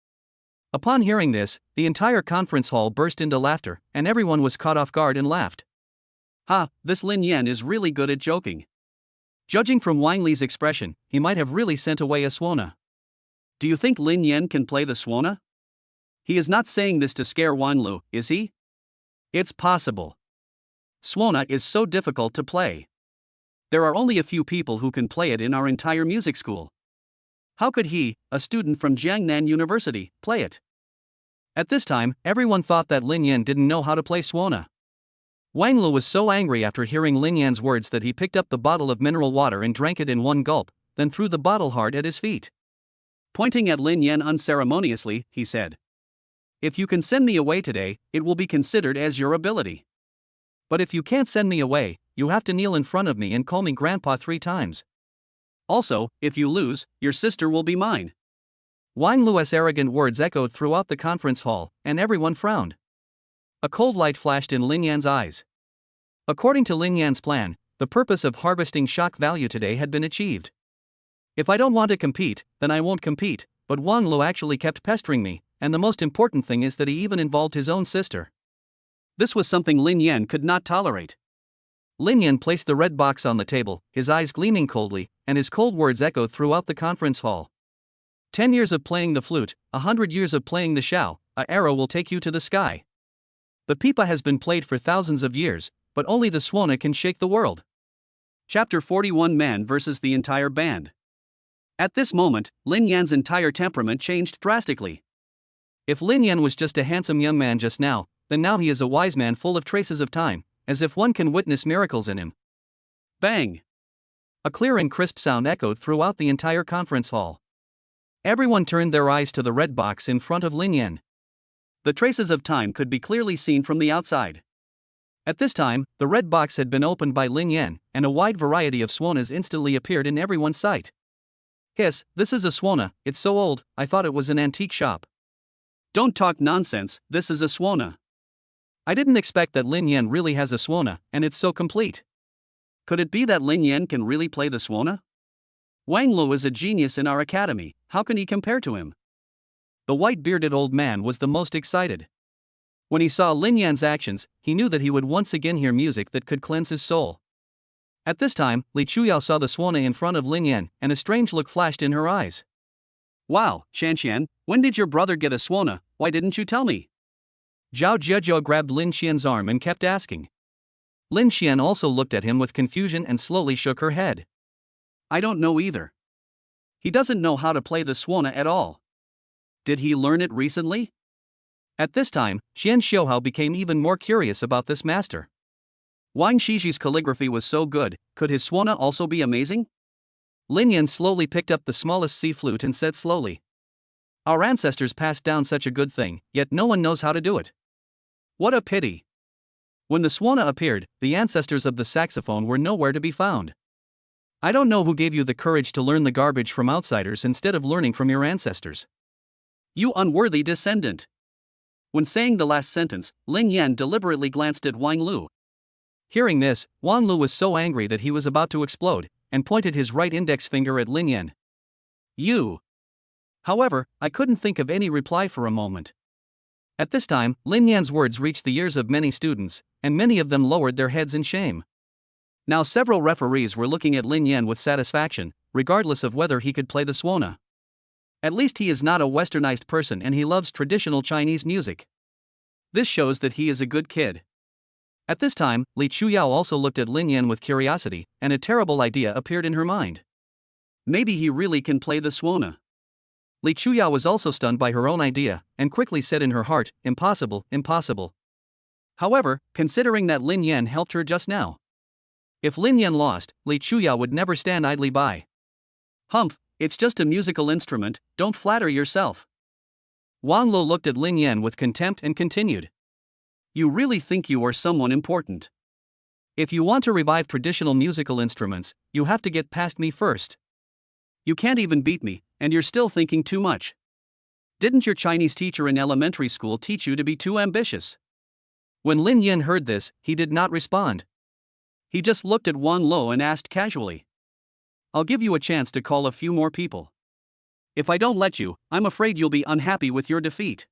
Upon hearing this, the entire conference hall burst into laughter, and everyone was caught off guard and laughed. Ha, this Lin Yan is really good at joking. Judging from Wang Li's expression, he might have really sent away a Suona. Do you think Lin Yan can play the Suona? He is not saying this to scare Wang Lu, is he? It's possible. Suona is so difficult to play. There are only a few people who can play it in our entire music school. How could he, a student from Jiangnan University, play it? At this time, everyone thought that Lin Yan didn't know how to play Suona. Wang Lu was so angry after hearing Lin Yan's words that he picked up the bottle of mineral water and drank it in one gulp, then threw the bottle hard at his feet. Pointing at Lin Yan unceremoniously, he said, "If you can send me away today, it will be considered as your ability. But if you can't send me away, you have to kneel in front of me and call me Grandpa 3 times. Also, if you lose, your sister will be mine." Wang Lu's arrogant words echoed throughout the conference hall, and everyone frowned. A cold light flashed in Lin Yan's eyes. According to Lin Yan's plan, the purpose of harvesting shock value today had been achieved. If I don't want to compete, then I won't compete, but Wang Lu actually kept pestering me, and the most important thing is that he even involved his own sister. This was something Lin Yan could not tolerate. Lin Yan placed the red box on the table, his eyes gleaming coldly, and his cold words echoed throughout the conference hall. 10 years of playing the flute, 100 years of playing the shao, a arrow will take you to the sky. The pipa has been played for thousands of years, but only the Suona can shake the world. Chapter 41 Man versus the entire band. At this moment, Lin Yan's entire temperament changed drastically. If Lin Yan was just a handsome young man just now, then now he is a wise man full of traces of time, as if one can witness miracles in him. Bang! A clear and crisp sound echoed throughout the entire conference hall. Everyone turned their eyes to the red box in front of Lin Yan. The traces of time could be clearly seen from the outside. At this time, the red box had been opened by Lin Yan, and a wide variety of Suonas instantly appeared in everyone's sight. Hiss, this is a Suona, it's so old, I thought it was an antique shop. Don't talk nonsense, this is a Suona. I didn't expect that Lin Yan really has a Suona, and it's so complete. Could it be that Lin Yan can really play the Suona? Wang Lu is a genius in our academy, how can he compare to him? The white-bearded old man was the most excited. When he saw Lin Yan's actions, he knew that he would once again hear music that could cleanse his soul. At this time, Li Chuyao saw the Suona in front of Lin Yan, and a strange look flashed in her eyes. Wow, Shanxian, when did your brother get a Suona, why didn't you tell me? Zhao Zhejiao grabbed Lin Xian's arm and kept asking. Lin Xian also looked at him with confusion and slowly shook her head. I don't know either. He doesn't know how to play the Suona at all. Did he learn it recently? At this time, Xian Xiuhao became even more curious about this master. Wang Shiji's calligraphy was so good, could his suona also be amazing? Lin Yan slowly picked up the smallest C flute and said slowly. Our ancestors passed down such a good thing, yet no one knows how to do it. What a pity. When the suona appeared, the ancestors of the saxophone were nowhere to be found. I don't know who gave you the courage to learn the garbage from outsiders instead of learning from your ancestors. You unworthy descendant. When saying the last sentence, Lin Yan deliberately glanced at Wang Lu. Hearing this, Wang Lu was so angry that he was about to explode, and pointed his right index finger at Lin Yan. You. However, I couldn't think of any reply for a moment. At this time, Lin Yan's words reached the ears of many students, and many of them lowered their heads in shame. Now several referees were looking at Lin Yan with satisfaction, regardless of whether he could play the suona. At least he is not a westernized person and he loves traditional Chinese music. This shows that he is a good kid. At this time, Li Chuyao also looked at Lin Yan with curiosity, and a terrible idea appeared in her mind. Maybe he really can play the suona. Li Chuyao was also stunned by her own idea, and quickly said in her heart, impossible, impossible. However, considering that Lin Yan helped her just now, if Lin Yan lost, Li Chuyao would never stand idly by. Humph, it's just a musical instrument, don't flatter yourself. Wang Lu looked at Lin Yan with contempt and continued. You really think you are someone important? If you want to revive traditional musical instruments, you have to get past me first. You can't even beat me, and you're still thinking too much. Didn't your Chinese teacher in elementary school teach you to be too ambitious? When Lin Yan heard this, he did not respond. He just looked at Wang Lu and asked casually. I'll give you a chance to call a few more people. If I don't let you, I'm afraid you'll be unhappy with your defeat.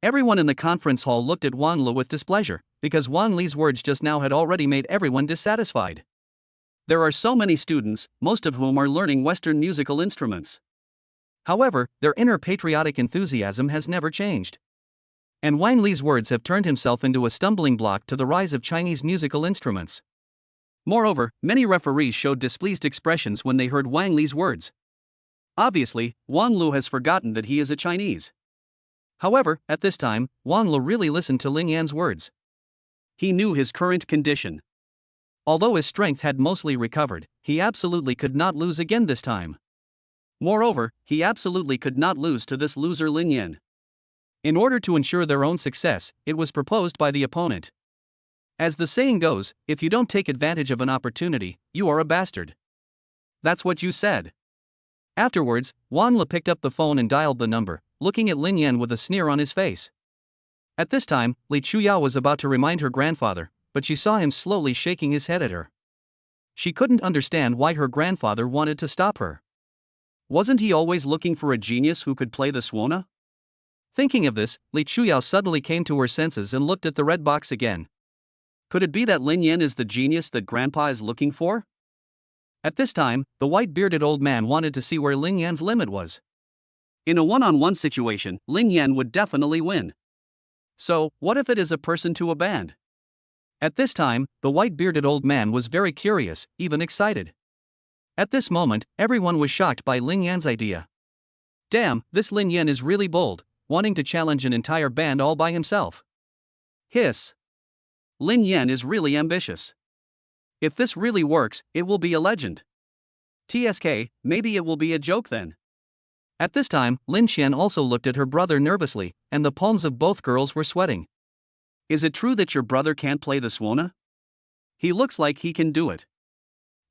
Everyone in the conference hall looked at Wang Lu with displeasure, because Wang Li's words just now had already made everyone dissatisfied. There are so many students, most of whom are learning Western musical instruments. However, their inner patriotic enthusiasm has never changed. And Wang Li's words have turned himself into a stumbling block to the rise of Chinese musical instruments. Moreover, many referees showed displeased expressions when they heard Wang Li's words. Obviously, Wang Lu has forgotten that he is a Chinese. However, at this time, Wang Lu really listened to Lin Yan's words. He knew his current condition. Although his strength had mostly recovered, he absolutely could not lose again this time. Moreover, he absolutely could not lose to this loser Lin Yan. In order to ensure their own success, it was proposed by the opponent. As the saying goes, if you don't take advantage of an opportunity, you are a bastard. That's what you said. Afterwards, Wang Lu picked up the phone and dialed the number, looking at Lin Yan with a sneer on his face. At this time, Li Chuyao was about to remind her grandfather, but she saw him slowly shaking his head at her. She couldn't understand why her grandfather wanted to stop her. Wasn't he always looking for a genius who could play the suona? Thinking of this, Li Chuyao suddenly came to her senses and looked at the red box again. Could it be that Lin Yan is the genius that Grandpa is looking for? At this time, the white-bearded old man wanted to see where Lin Yan's limit was. In a one-on-one situation, Lin Yan would definitely win. So, what if it is a person to a band? At this time, the white-bearded old man was very curious, even excited. At this moment, everyone was shocked by Lin Yan's idea. Damn, this Lin Yan is really bold, wanting to challenge an entire band all by himself. Hiss. Lin Yan is really ambitious. If this really works, it will be a legend. TSK, maybe it will be a joke then. At this time, Lin Xian also looked at her brother nervously, and the palms of both girls were sweating. Is it true that your brother can't play the suona? He looks like he can do it.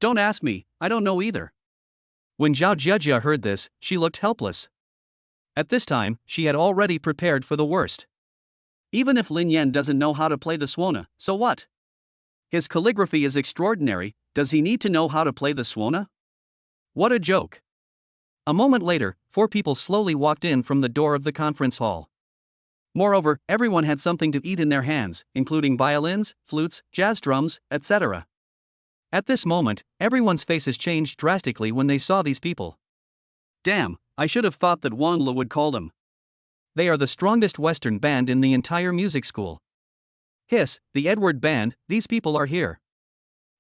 Don't ask me, I don't know either. When Zhao Jiajia heard this, she looked helpless. At this time, she had already prepared for the worst. Even if Lin Yan doesn't know how to play the suona, so what? His calligraphy is extraordinary, does he need to know how to play the suona? What a joke. A moment later, 4 people slowly walked in from the door of the conference hall. Moreover, everyone had something to eat in their hands, including violins, flutes, jazz drums, etc. At this moment, everyone's faces changed drastically when they saw these people. Damn, I should have thought that Wang Lu would call them. They are the strongest Western band in the entire music school. Hiss, the Edward Band, these people are here.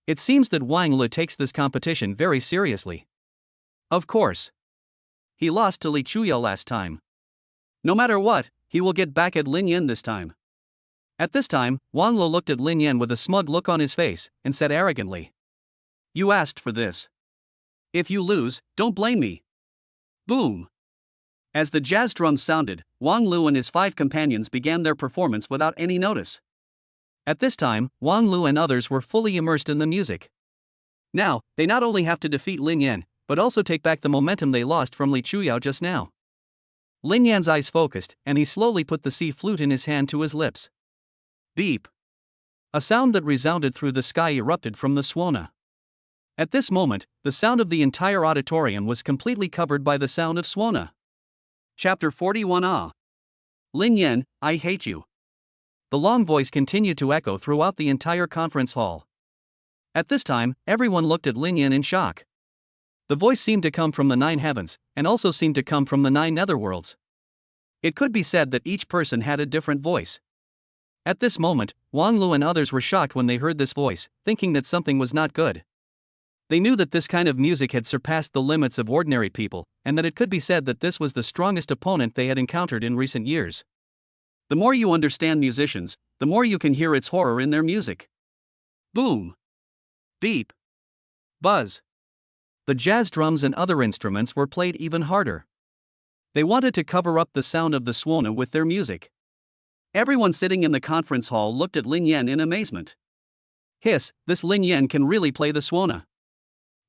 It seems that Wang Lu takes this competition very seriously. Of course. He lost to Li Chuyao last time. No matter what, He will get back at Lin Yan this time. At this time, Wang Lu looked at Lin Yan with a smug look on his face, and said arrogantly, "You asked for this. If you lose, don't blame me." Boom! As the jazz drums sounded, Wang Lu and his 5 companions began their performance without any notice. At this time, Wang Lu and others were fully immersed in the music. Now, they not only have to defeat Lin Yan, but also take back the momentum they lost from Li Chuyao just now. Lin Yan's eyes focused, and he slowly put the sea flute in his hand to his lips. Beep! A sound that resounded through the sky erupted from the Suona. At this moment, the sound of the entire auditorium was completely covered by the sound of Suona. Chapter 41. Lin Yan, I hate you. The long voice continued to echo throughout the entire conference hall. At this time, everyone looked at Lin Yan in shock. The voice seemed to come from the 9 heavens, and also seemed to come from the 9 netherworlds. It could be said that each person had a different voice. At this moment, Wang Lu and others were shocked when they heard this voice, thinking that something was not good. They knew that this kind of music had surpassed the limits of ordinary people, and that it could be said that this was the strongest opponent they had encountered in recent years. The more you understand musicians, the more you can hear its horror in their music. Boom! Beep! Buzz! The jazz drums and other instruments were played even harder. They wanted to cover up the sound of the Suona with their music. Everyone sitting in the conference hall looked at Lin Yan in amazement. Hiss, this Lin Yan can really play the Suona.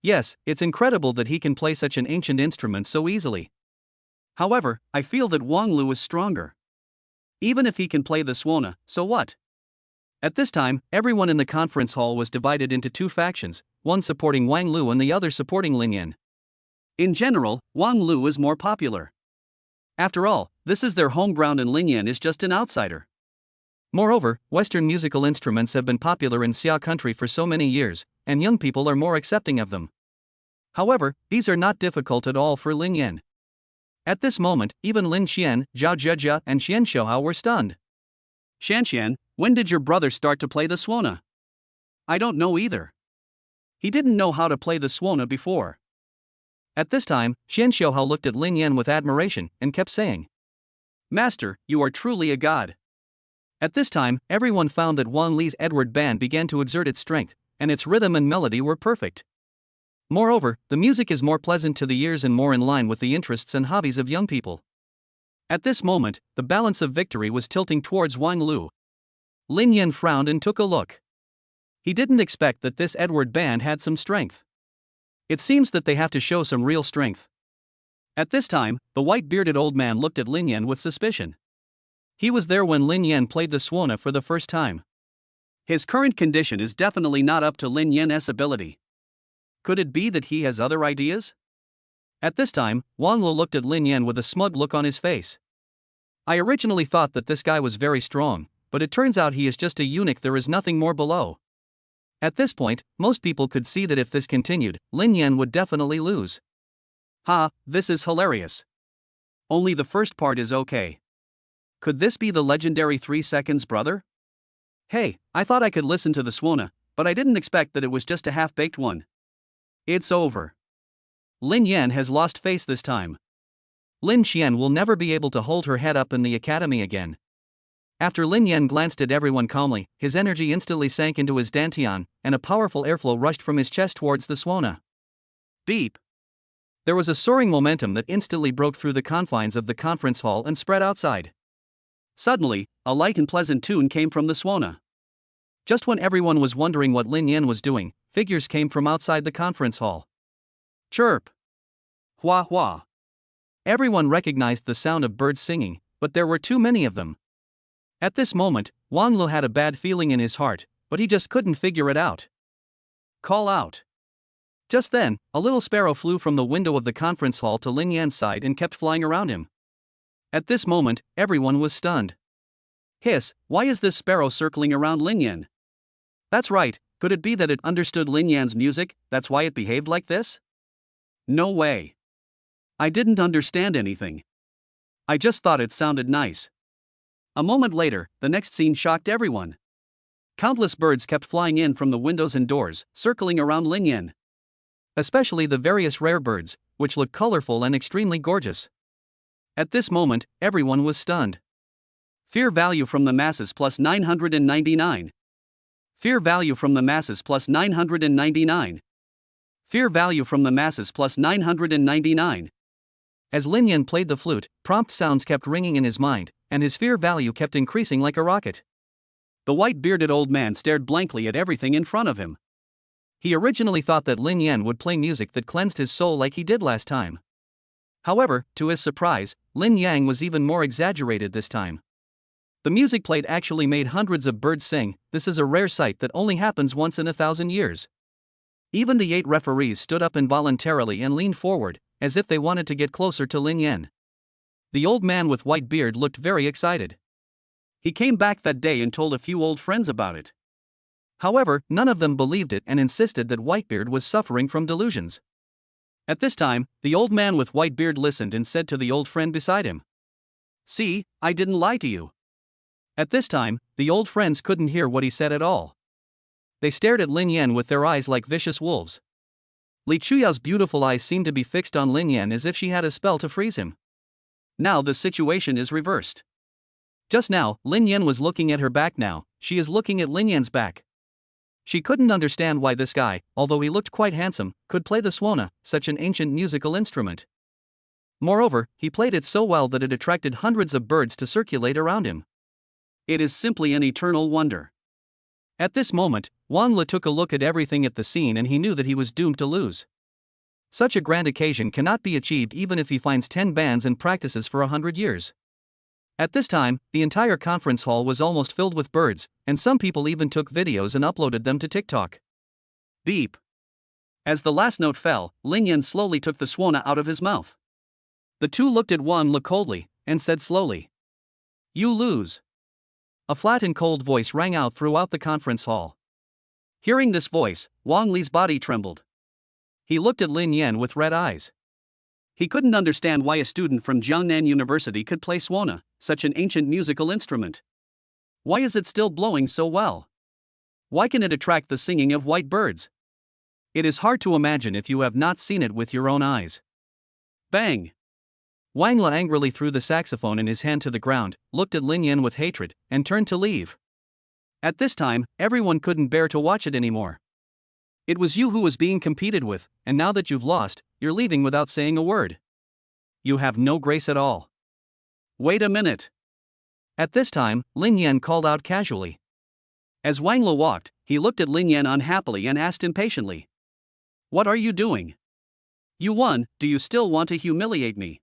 Yes, it's incredible that he can play such an ancient instrument so easily. However, I feel that Wang Lu is stronger. Even if he can play the Suona, so what? At this time, everyone in the conference hall was divided into 2 factions, one supporting Wang Lu and the other supporting Lin Yan. In general, Wang Lu is more popular. After all, this is their home ground and Lin Yan is just an outsider. Moreover, Western musical instruments have been popular in Xia country for so many years, and young people are more accepting of them. However, these are not difficult at all for Lin Yan. At this moment, even Lin Xian, Zhao Zhezhe, and Xian Xiaohao were stunned. Xian, when did your brother start to play the Suona? I don't know either. He didn't know how to play the Suona before. At this time, Xian Xiaohao looked at Lin Yan with admiration, and kept saying, "Master, you are truly a god." At this time, everyone found that Wang Li's Edward band began to exert its strength, and its rhythm and melody were perfect. Moreover, the music is more pleasant to the ears and more in line with the interests and hobbies of young people. At this moment, the balance of victory was tilting towards Wang Lu. Lin Yan frowned and took a look. He didn't expect that this Edward band had some strength. It seems that they have to show some real strength. At this time, the white-bearded old man looked at Lin Yan with suspicion. He was there when Lin Yan played the Suona for the first time. His current condition is definitely not up to Lin Yan's ability. Could it be that he has other ideas? At this time, Wang Lu looked at Lin Yan with a smug look on his face. I originally thought that this guy was very strong, but it turns out he is just a eunuch, there is nothing more below. At this point, most people could see that if this continued, Lin Yan would definitely lose. Ha, this is hilarious. Only the first part is okay. Could this be the legendary 3 seconds brother? Hey, I thought I could listen to the Suona, but I didn't expect that it was just a half-baked one. It's over. Lin Yan has lost face this time. Lin Xian will never be able to hold her head up in the academy again. After Lin Yan glanced at everyone calmly, his energy instantly sank into his dantian, and a powerful airflow rushed from his chest towards the Suona. Beep! There was a soaring momentum that instantly broke through the confines of the conference hall and spread outside. Suddenly, a light and pleasant tune came from the Suona. Just when everyone was wondering what Lin Yan was doing, figures came from outside the conference hall. Chirp! Hua hua! Everyone recognized the sound of birds singing, but there were too many of them. At this moment, Wang Lu had a bad feeling in his heart, but he just couldn't figure it out. Call out! Just then, a little sparrow flew from the window of the conference hall to Lin Yan's side and kept flying around him. At this moment, everyone was stunned. Hiss, why is this sparrow circling around Lin Yan? That's right, could it be that it understood Lin Yan's music, that's why it behaved like this? No way. I didn't understand anything. I just thought it sounded nice. A moment later, the next scene shocked everyone. Countless birds kept flying in from the windows and doors, circling around Lin Yan. Especially the various rare birds, which looked colorful and extremely gorgeous. At this moment, everyone was stunned. Fear value from the masses plus 999. Fear value from the masses plus 999. Fear value from the masses plus 999. As Lin Yan played the flute, prompt sounds kept ringing in his mind, and his fear value kept increasing like a rocket. The white-bearded old man stared blankly at everything in front of him. He originally thought that Lin Yan would play music that cleansed his soul like he did last time. However, to his surprise, Lin Yang was even more exaggerated this time. The music played actually made hundreds of birds sing. This is a rare sight that only happens once in 1,000 years. Even the 8 referees stood up involuntarily and leaned forward, as if they wanted to get closer to Lin Yan. The old man with white beard looked very excited. He came back that day and told a few old friends about it. However, none of them believed it and insisted that Whitebeard was suffering from delusions. At this time, the old man with white beard listened and said to the old friend beside him, "See, I didn't lie to you." At this time, the old friends couldn't hear what he said at all. They stared at Lin Yan with their eyes like vicious wolves. Li Chuyao's beautiful eyes seemed to be fixed on Lin Yan as if she had a spell to freeze him. Now the situation is reversed. Just now, Lin Yan was looking at her back. Now, she is looking at Lin Yan's back. She couldn't understand why this guy, although he looked quite handsome, could play the suona, such an ancient musical instrument. Moreover, he played it so well that it attracted hundreds of birds to circulate around him. It is simply an eternal wonder. At this moment, Wang Le took a look at everything at the scene and he knew that he was doomed to lose. Such a grand occasion cannot be achieved even if he finds 10 bands and practices for 100 years. At this time, the entire conference hall was almost filled with birds, and some people even took videos and uploaded them to TikTok. Beep. As the last note fell, Lin Yan slowly took the suona out of his mouth. The two looked at Wang Le coldly, and said slowly, "You lose." A flat and cold voice rang out throughout the conference hall. Hearing this voice, Wang Li's body trembled. He looked at Lin Yan with red eyes. He couldn't understand why a student from Jiangnan University could play suona, such an ancient musical instrument. Why is it still blowing so well? Why can it attract the singing of white birds? It is hard to imagine if you have not seen it with your own eyes. Bang! Wang Le angrily threw the saxophone in his hand to the ground, looked at Lin Yan with hatred, and turned to leave. At this time, everyone couldn't bear to watch it anymore. It was you who was being competed with, and now that you've lost, you're leaving without saying a word. You have no grace at all. Wait a minute. At this time, Lin Yan called out casually. As Wang Le walked, he looked at Lin Yan unhappily and asked impatiently, "What are you doing? You won, do you still want to humiliate me?"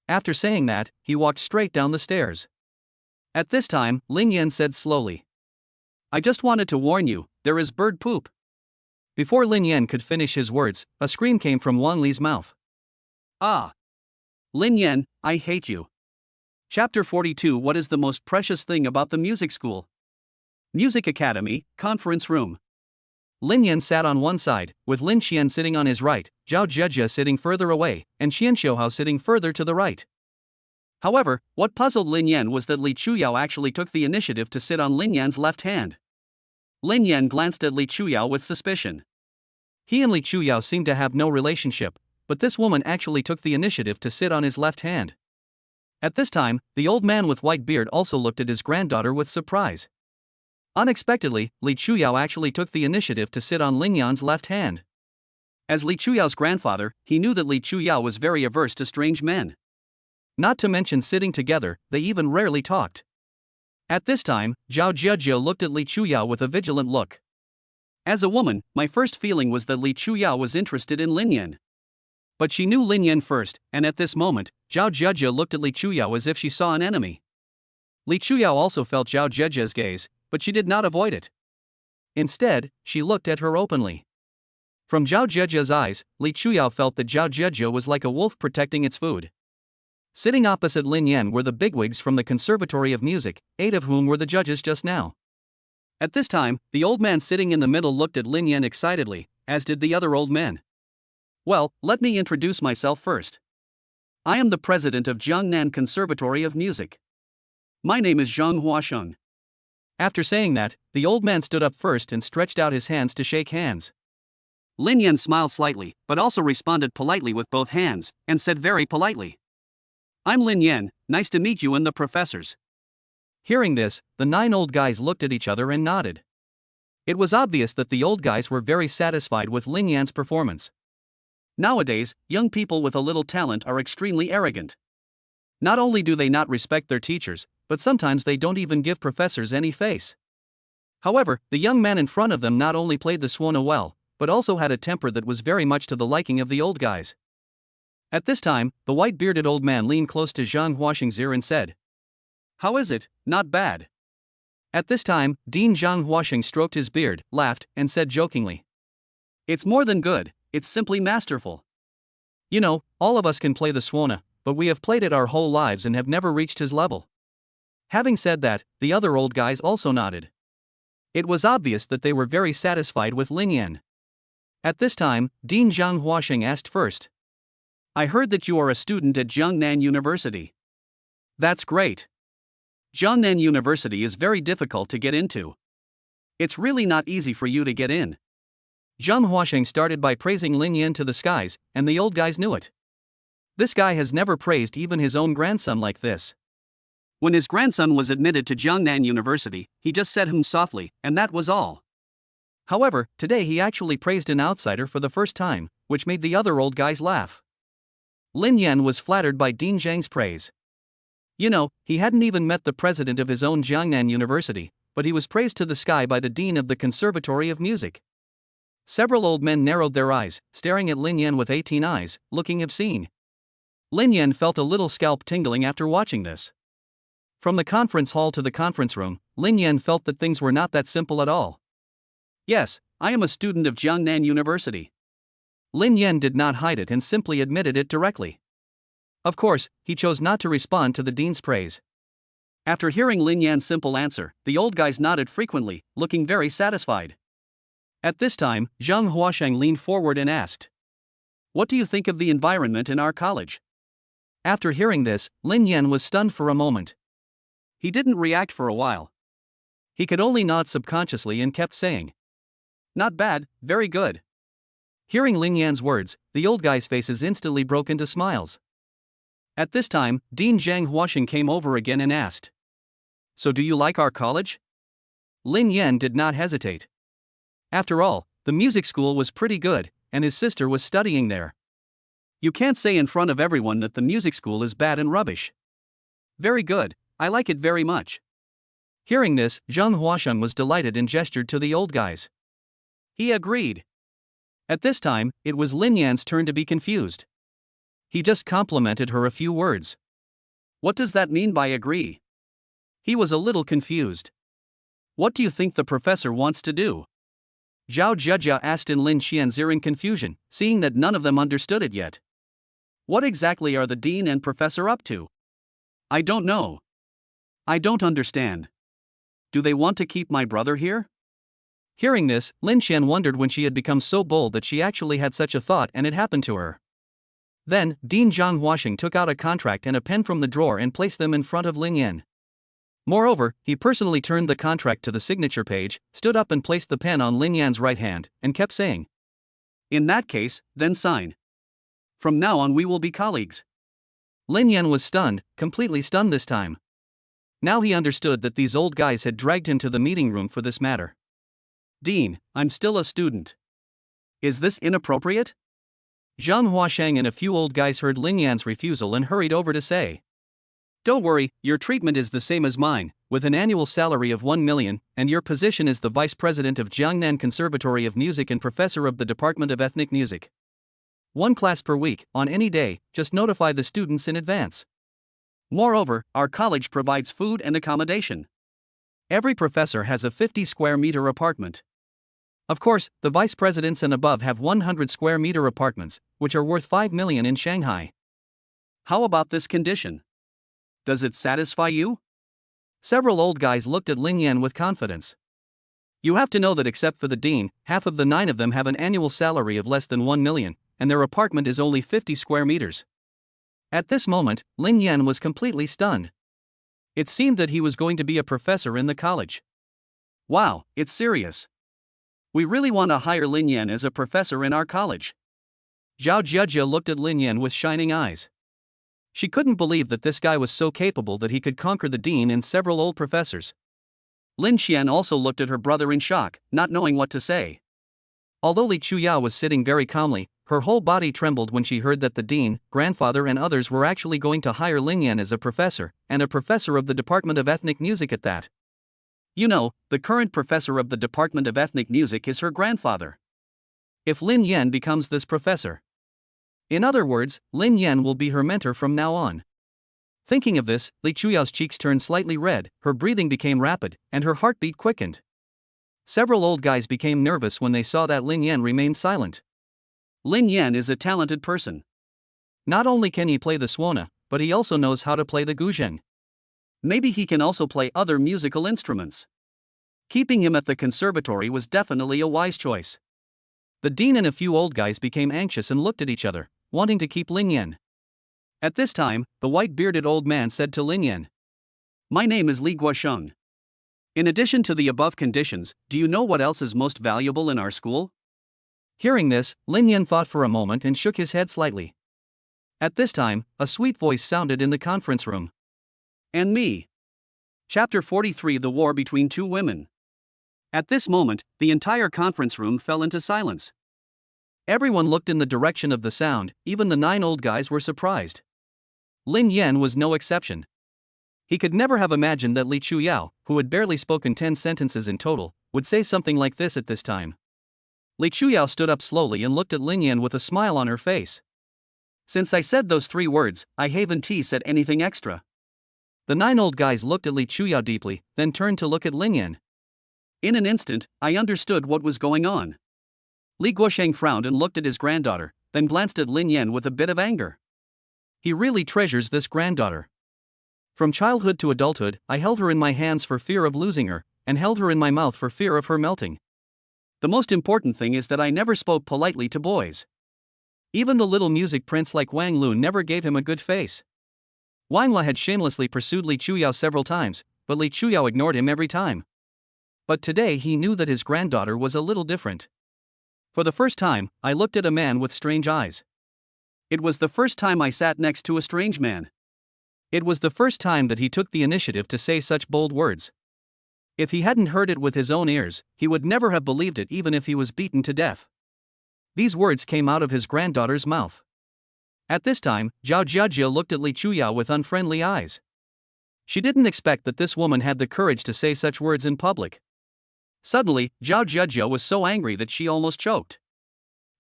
After saying that, he walked straight down the stairs. At this time, Lin Yan said slowly, "I just wanted to warn you, there is bird poop." Before Lin Yan could finish his words, a scream came from Wang Li's mouth. Ah! Lin Yan, I hate you. Chapter 42. What is the most precious thing about the music school? Music Academy, Conference Room. Lin Yan sat on one side, with Lin Xian sitting on his right, Zhao Zhezhe sitting further away, and Xian Xiuhao sitting further to the right. However, what puzzled Lin Yan was that Li Chuyao actually took the initiative to sit on Lin Yan's left hand. Lin Yan glanced at Li Chuyao with suspicion. He and Li Chuyao seemed to have no relationship, but this woman actually took the initiative to sit on his left hand. At this time, the old man with white beard also looked at his granddaughter with surprise. Unexpectedly, Li Chuyao actually took the initiative to sit on Lin Yan's left hand. As Li Chuyao's grandfather, he knew that Li Chuyao was very averse to strange men. Not to mention sitting together, they even rarely talked. At this time, Zhao Zhezhe looked at Li Chuyao with a vigilant look. As a woman, my first feeling was that Li Chuyao was interested in Lin Yan. But she knew Lin Yan first, and at this moment, Zhao Zhezhe looked at Li Chuyao as if she saw an enemy. Li Chuyao also felt Zhao Zhezhe's gaze, but she did not avoid it. Instead, she looked at her openly. From Zhao Zhezhe's eyes, Li Chuyao felt that Zhao Zhezhe was like a wolf protecting its food. Sitting opposite Lin Yan were the bigwigs from the Conservatory of Music, 8 of whom were the judges just now. At this time, the old man sitting in the middle looked at Lin Yan excitedly, as did the other old men. Well, let me introduce myself first. I am the president of Jiangnan Conservatory of Music. My name is Zhang Huasheng. After saying that, the old man stood up first and stretched out his hands to shake hands. Lin Yan smiled slightly, but also responded politely with both hands, and said very politely, "I'm Lin Yan, nice to meet you and the professors." Hearing this, the 9 old guys looked at each other and nodded. It was obvious that the old guys were very satisfied with Lin Yan's performance. Nowadays, young people with a little talent are extremely arrogant. Not only do they not respect their teachers, but sometimes they don't even give professors any face. However, the young man in front of them not only played the suona well, but also had a temper that was very much to the liking of the old guys. At this time, the white-bearded old man leaned close to Zhang Huaxing's ear and said, "How is it? Not bad." At this time, Dean Zhang Huaxing stroked his beard, laughed, and said jokingly, "It's more than good, it's simply masterful. You know, all of us can play the suona, but we have played it our whole lives and have never reached his level." Having said that, the other old guys also nodded. It was obvious that they were very satisfied with Lin Yan. At this time, Dean Zhang Huaxing asked first, "I heard that you are a student at Jiangnan University. That's great. Jiangnan University is very difficult to get into. It's really not easy for you to get in." Zhang Huaxing started by praising Lin Yan to the skies, and the old guys knew it. This guy has never praised even his own grandson like this. When his grandson was admitted to Jiangnan University, he just said softly, and that was all. However, today he actually praised an outsider for the first time, which made the other old guys laugh. Lin Yan was flattered by Dean Zhang's praise. You know, he hadn't even met the president of his own Jiangnan University, but he was praised to the sky by the dean of the Conservatory of Music. Several old men narrowed their eyes, staring at Lin Yan with 18 eyes, looking obscene. Lin Yan felt a little scalp tingling after watching this. From the conference hall to the conference room, Lin Yan felt that things were not that simple at all. "Yes, I am a student of Jiangnan University." Lin Yan did not hide it and simply admitted it directly. Of course, he chose not to respond to the dean's praise. After hearing Lin Yan's simple answer, the old guys nodded frequently, looking very satisfied. At this time, Zhang Huaxing leaned forward and asked, "What do you think of the environment in our college?" After hearing this, Lin Yan was stunned for a moment. He didn't react for a while. He could only nod subconsciously and kept saying, "Not bad, very good." Hearing Lin Yan's words, the old guys' faces instantly broke into smiles. At this time, Dean Zhang Huaxing came over again and asked, "So do you like our college?" Lin Yan did not hesitate. After all, the music school was pretty good, and his sister was studying there. You can't say in front of everyone that the music school is bad and rubbish. Very good, I like it very much. Hearing this, Zhang Huaxing was delighted and gestured to the old guys. He agreed. At this time, it was Lin Yan's turn to be confused. He just complimented her a few words. What does that mean by agree? He was a little confused. What do you think the professor wants to do? Zhao Zhejia asked in Lin Xian's ear in confusion, seeing that none of them understood it yet. What exactly are the dean and professor up to? I don't know. I don't understand. Do they want to keep my brother here? Hearing this, Lin Xian wondered when she had become so bold that she actually had such a thought and it happened to her. Then, Dean Zhang Huaxing took out a contract and a pen from the drawer and placed them in front of Lin Yan. Moreover, he personally turned the contract to the signature page, stood up and placed the pen on Lin Yan's right hand, and kept saying, "In that case, then sign. From now on we will be colleagues." Lin Yan was stunned, completely stunned this time. Now he understood that these old guys had dragged him to the meeting room for this matter. "Dean, I'm still a student. Is this inappropriate?" Zhang Huaxing and a few old guys heard Lin Yan's refusal and hurried over to say, "Don't worry, your treatment is the same as mine, with an annual salary of 1 million, and your position is the vice president of Jiangnan Conservatory of Music and professor of the Department of Ethnic Music. 1 class per week, on any day, just notify the students in advance. Moreover, our college provides food and accommodation. Every professor has a 50 square meter apartment. Of course, the vice presidents and above have 100 square meter apartments, which are worth 5 million in Shanghai. How about this condition? Does it satisfy you?" Several old guys looked at Lin Yan with confidence. You have to know that except for the dean, half of the 9 of them have an annual salary of less than 1 million, and their apartment is only 50 square meters. At this moment, Lin Yan was completely stunned. It seemed that he was going to be a professor in the college. Wow, it's serious. We really want to hire Lin Yan as a professor in our college. Zhao Zhejia looked at Lin Yan with shining eyes. She couldn't believe that this guy was so capable that he could conquer the dean and several old professors. Lin Xian also looked at her brother in shock, not knowing what to say. Although Li Chuyao was sitting very calmly, her whole body trembled when she heard that the dean, grandfather and others were actually going to hire Lin Yan as a professor, and a professor of the Department of Ethnic Music at that. You know, the current professor of the Department of Ethnic Music is her grandfather. If Lin Yan becomes this professor. In other words, Lin Yan will be her mentor from now on. Thinking of this, Li Chuyao's cheeks turned slightly red, her breathing became rapid, and her heartbeat quickened. Several old guys became nervous when they saw that Lin Yan remained silent. Lin Yan is a talented person. Not only can he play the suona, but he also knows how to play the guzheng. Maybe he can also play other musical instruments. Keeping him at the conservatory was definitely a wise choice. The dean and a few old guys became anxious and looked at each other, wanting to keep Lin Yan. At this time, the white-bearded old man said to Lin Yan, "My name is Li Guosheng. In addition to the above conditions, do you know what else is most valuable in our school?" Hearing this, Lin Yan thought for a moment and shook his head slightly. At this time, a sweet voice sounded in the conference room. "And me." Chapter 43: The War Between Two Women. At this moment, the entire conference room fell into silence. Everyone looked in the direction of the sound, even the 9 old guys were surprised. Lin Yan was no exception. He could never have imagined that Li Chuyao, who had barely spoken 10 sentences in total, would say something like this at this time. Li Chuyao stood up slowly and looked at Lin Yan with a smile on her face. "Since I said those 3 words, I haven't said anything extra." The 9 old guys looked at Li Chuyao deeply, then turned to look at Lin Yan. In an instant, I understood what was going on. Li Guosheng frowned and looked at his granddaughter, then glanced at Lin Yan with a bit of anger. He really treasures this granddaughter. From childhood to adulthood, I held her in my hands for fear of losing her, and held her in my mouth for fear of her melting. The most important thing is that I never spoke politely to boys. Even the little music prince like Wang Lu never gave him a good face. Wang La had shamelessly pursued Li Chuyao several times, but Li Chuyao ignored him every time. But today he knew that his granddaughter was a little different. For the first time, I looked at a man with strange eyes. It was the first time I sat next to a strange man. It was the first time that he took the initiative to say such bold words. If he hadn't heard it with his own ears, he would never have believed it even if he was beaten to death. These words came out of his granddaughter's mouth. At this time, Zhao Jiajia looked at Li Chuyao with unfriendly eyes. She didn't expect that this woman had the courage to say such words in public. Suddenly, Zhao Jiajia was so angry that she almost choked.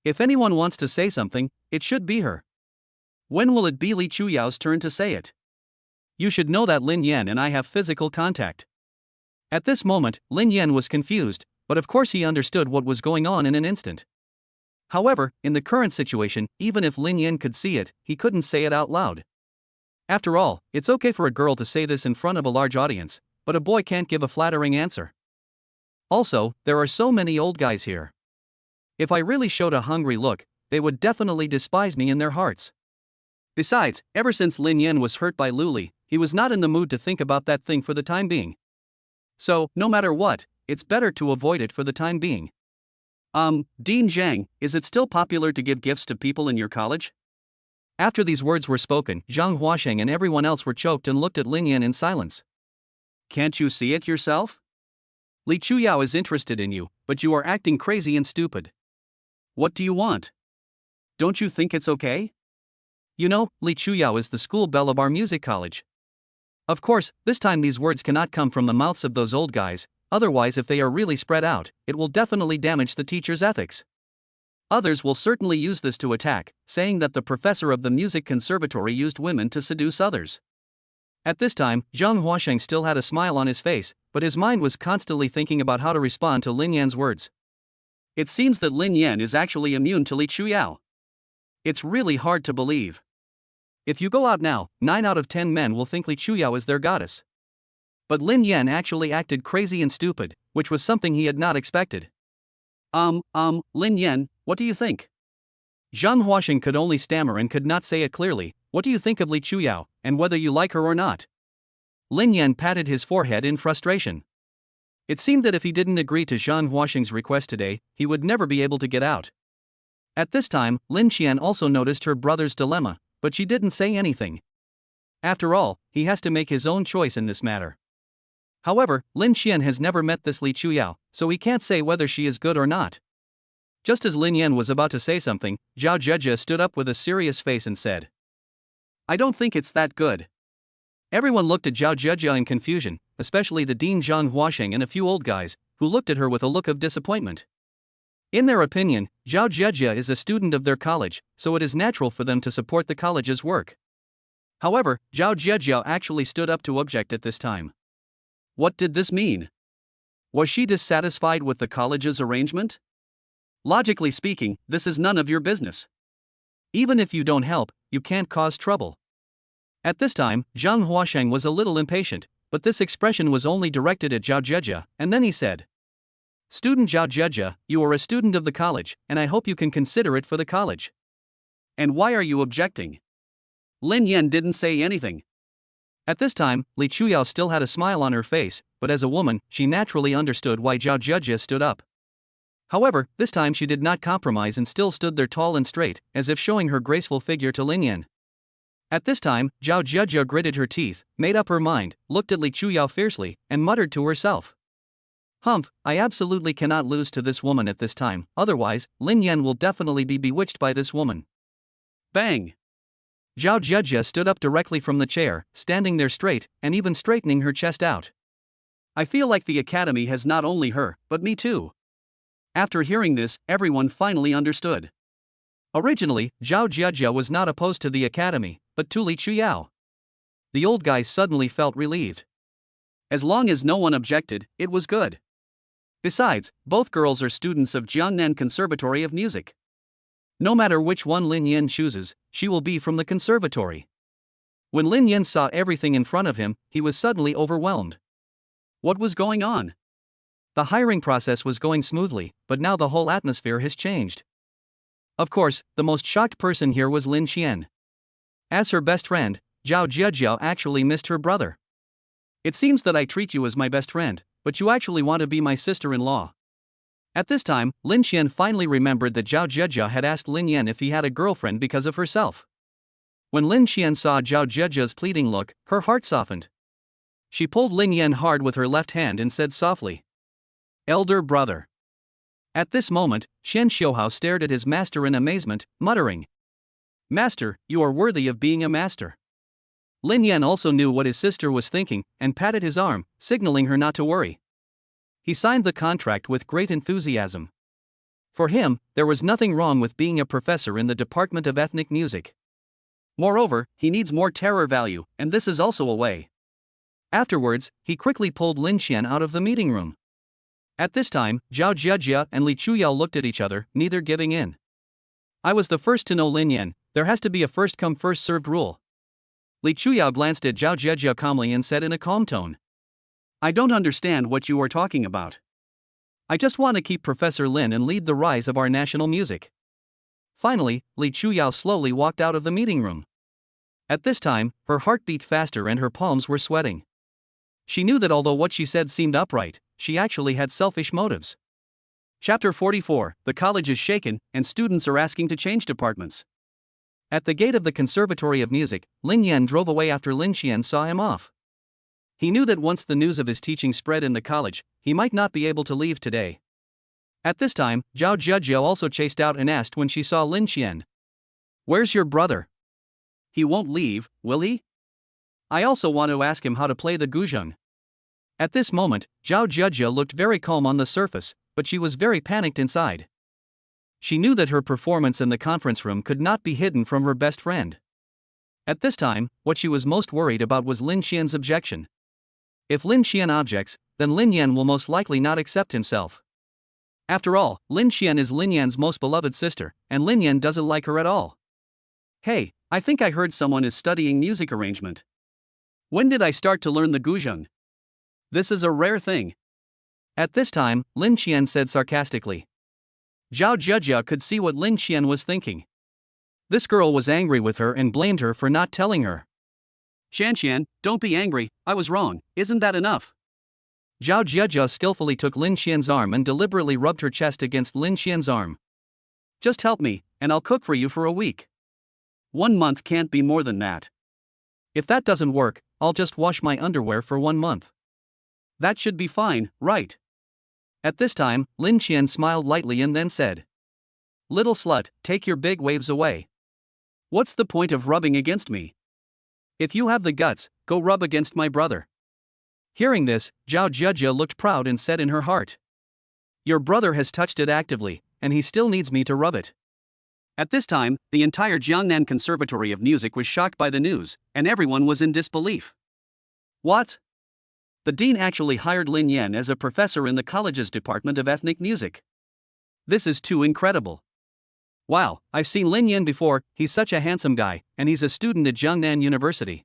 If anyone wants to say something, it should be her. When will it be Li Chuyao's turn to say it? You should know that Lin Yan and I have physical contact. At this moment, Lin Yan was confused, but of course he understood what was going on in an instant. However, in the current situation, even if Lin Yan could see it, he couldn't say it out loud. After all, it's okay for a girl to say this in front of a large audience, but a boy can't give a flattering answer. Also, there are so many old guys here. If I really showed a hungry look, they would definitely despise me in their hearts. Besides, ever since Lin Yan was hurt by Luli, he was not in the mood to think about that thing for the time being. So, no matter what, it's better to avoid it for the time being. Dean Zhang, is it still popular to give gifts to people in your college? After these words were spoken, Zhang Huasheng and everyone else were choked and looked at Lin Yan in silence. Can't you see it yourself? Li Chuyao is interested in you, but you are acting crazy and stupid. What do you want? Don't you think it's okay? You know, Li Chuyao is the school belle of our music college. Of course, this time these words cannot come from the mouths of those old guys, otherwise if they are really spread out, it will definitely damage the teacher's ethics. Others will certainly use this to attack, saying that the professor of the music conservatory used women to seduce others. At this time, Zhang Huasheng still had a smile on his face, but his mind was constantly thinking about how to respond to Lin Yan's words. It seems that Lin Yan is actually immune to Li Chuyao. It's really hard to believe. If you go out now, 9 out of 10 men will think Li Chuyao is their goddess. But Lin Yan actually acted crazy and stupid, which was something he had not expected. Lin Yan, what do you think? Zhang Huasheng could only stammer and could not say it clearly. What do you think of Li Chuyao, and whether you like her or not? Lin Yan patted his forehead in frustration. It seemed that if he didn't agree to Zhang Huasheng's request today, he would never be able to get out. At this time, Lin Xian also noticed her brother's dilemma, but she didn't say anything. After all, he has to make his own choice in this matter. However, Lin Qian has never met this Li Chuyao, so he can't say whether she is good or not. Just as Lin Yan was about to say something, Zhao Zhezhe stood up with a serious face and said, I don't think it's that good. Everyone looked at Zhao Zhezhe in confusion, especially the Dean Zhang Huasheng and a few old guys, who looked at her with a look of disappointment. In their opinion, Zhao Zhezhe is a student of their college, so it is natural for them to support the college's work. However, Zhao Zhezhe actually stood up to object at this time. What did this mean? Was she dissatisfied with the college's arrangement? Logically speaking, this is none of your business. Even if you don't help, you can't cause trouble. At this time, Zhang Huasheng was a little impatient, but this expression was only directed at Zhao Zhezhe, and then he said, Student Zhao Zhezhe, you are a student of the college, and I hope you can consider it for the college. And why are you objecting? Lin Yan didn't say anything. At this time, Li Chuyao still had a smile on her face, but as a woman, she naturally understood why Zhao Zhezhe stood up. However, this time she did not compromise and still stood there tall and straight, as if showing her graceful figure to Lin Yan. At this time, Zhao Zhezhe gritted her teeth, made up her mind, looked at Li Chuyao fiercely, and muttered to herself, Humph, I absolutely cannot lose to this woman at this time, otherwise, Lin Yan will definitely be bewitched by this woman. Bang! Zhao Zhezhe stood up directly from the chair, standing there straight, and even straightening her chest out. I feel like the academy has not only her, but me too. After hearing this, everyone finally understood. Originally, Zhao Zhezhe was not opposed to the academy, but to Li Chuyao. The old guys suddenly felt relieved. As long as no one objected, it was good. Besides, both girls are students of Jiangnan Conservatory of Music. No matter which one Lin Yan chooses, she will be from the conservatory. When Lin Yan saw everything in front of him, he was suddenly overwhelmed. What was going on? The hiring process was going smoothly, but now the whole atmosphere has changed. Of course, the most shocked person here was Lin Qian. As her best friend, Zhao Zhezhe actually missed her brother. It seems that I treat you as my best friend, but you actually want to be my sister-in-law. At this time, Lin Qian finally remembered that Zhao Zhezhe had asked Lin Yan if he had a girlfriend because of herself. When Lin Qian saw Zhao Zhezhe's pleading look, her heart softened. She pulled Lin Yan hard with her left hand and said softly, Elder brother. At this moment, Shen Xiuhao stared at his master in amazement, muttering, Master, you are worthy of being a master. Lin Yan also knew what his sister was thinking, and patted his arm, signaling her not to worry. He signed the contract with great enthusiasm. For him, there was nothing wrong with being a professor in the Department of Ethnic Music. Moreover, he needs more terror value, and this is also a way. Afterwards, he quickly pulled Lin Qian out of the meeting room. At this time, Zhao Zhezhe and Li Chuyao looked at each other, neither giving in. I was the first to know Lin Yan, there has to be a first-come first-served rule. Li Chuyao glanced at Zhao Zhezhe calmly and said in a calm tone, I don't understand what you are talking about. I just want to keep Professor Lin and lead the rise of our national music. Finally, Li Chuyao slowly walked out of the meeting room. At this time, her heart beat faster and her palms were sweating. She knew that although what she said seemed upright, she actually had selfish motives. Chapter 44, The college is shaken, and students are asking to change departments. At the gate of the Conservatory of Music, Lin Yan drove away after Lin Qian saw him off. He knew that once the news of his teaching spread in the college, he might not be able to leave today. At this time, Zhao Zhezhe also chased out and asked when she saw Lin Qian, Where's your brother? He won't leave, will he? I also want to ask him how to play the guzheng. At this moment, Zhao Zhezhe looked very calm on the surface, but she was very panicked inside. She knew that her performance in the conference room could not be hidden from her best friend. At this time, what she was most worried about was Lin Qian's objection. If Lin Qian objects, then Lin Yan will most likely not accept himself. After all, Lin Qian is Lin Yan's most beloved sister, and Lin Yan doesn't like her at all. Hey, I think I heard someone is studying music arrangement. When did I start to learn the guzheng? This is a rare thing. At this time, Lin Qian said sarcastically. Zhao Zhezhe could see what Lin Qian was thinking. This girl was angry with her and blamed her for not telling her. Shanqian, don't be angry, I was wrong, isn't that enough? Zhao Zhezhe skillfully took Lin Qian's arm and deliberately rubbed her chest against Lin Qian's arm. Just help me, and I'll cook for you for a week. 1 month can't be more than that. If that doesn't work, I'll just wash my underwear for 1 month. That should be fine, right? At this time, Lin Qian smiled lightly and then said, Little slut, take your big waves away. What's the point of rubbing against me? If you have the guts, go rub against my brother. Hearing this, Zhao Zhejia looked proud and said in her heart, Your brother has touched it actively, and he still needs me to rub it. At this time, the entire Jiangnan Conservatory of Music was shocked by the news, and everyone was in disbelief. What? The dean actually hired Lin Yan as a professor in the college's Department of Ethnic Music. This is too incredible. Wow, I've seen Lin Yan before, he's such a handsome guy, and he's a student at Jiangnan University.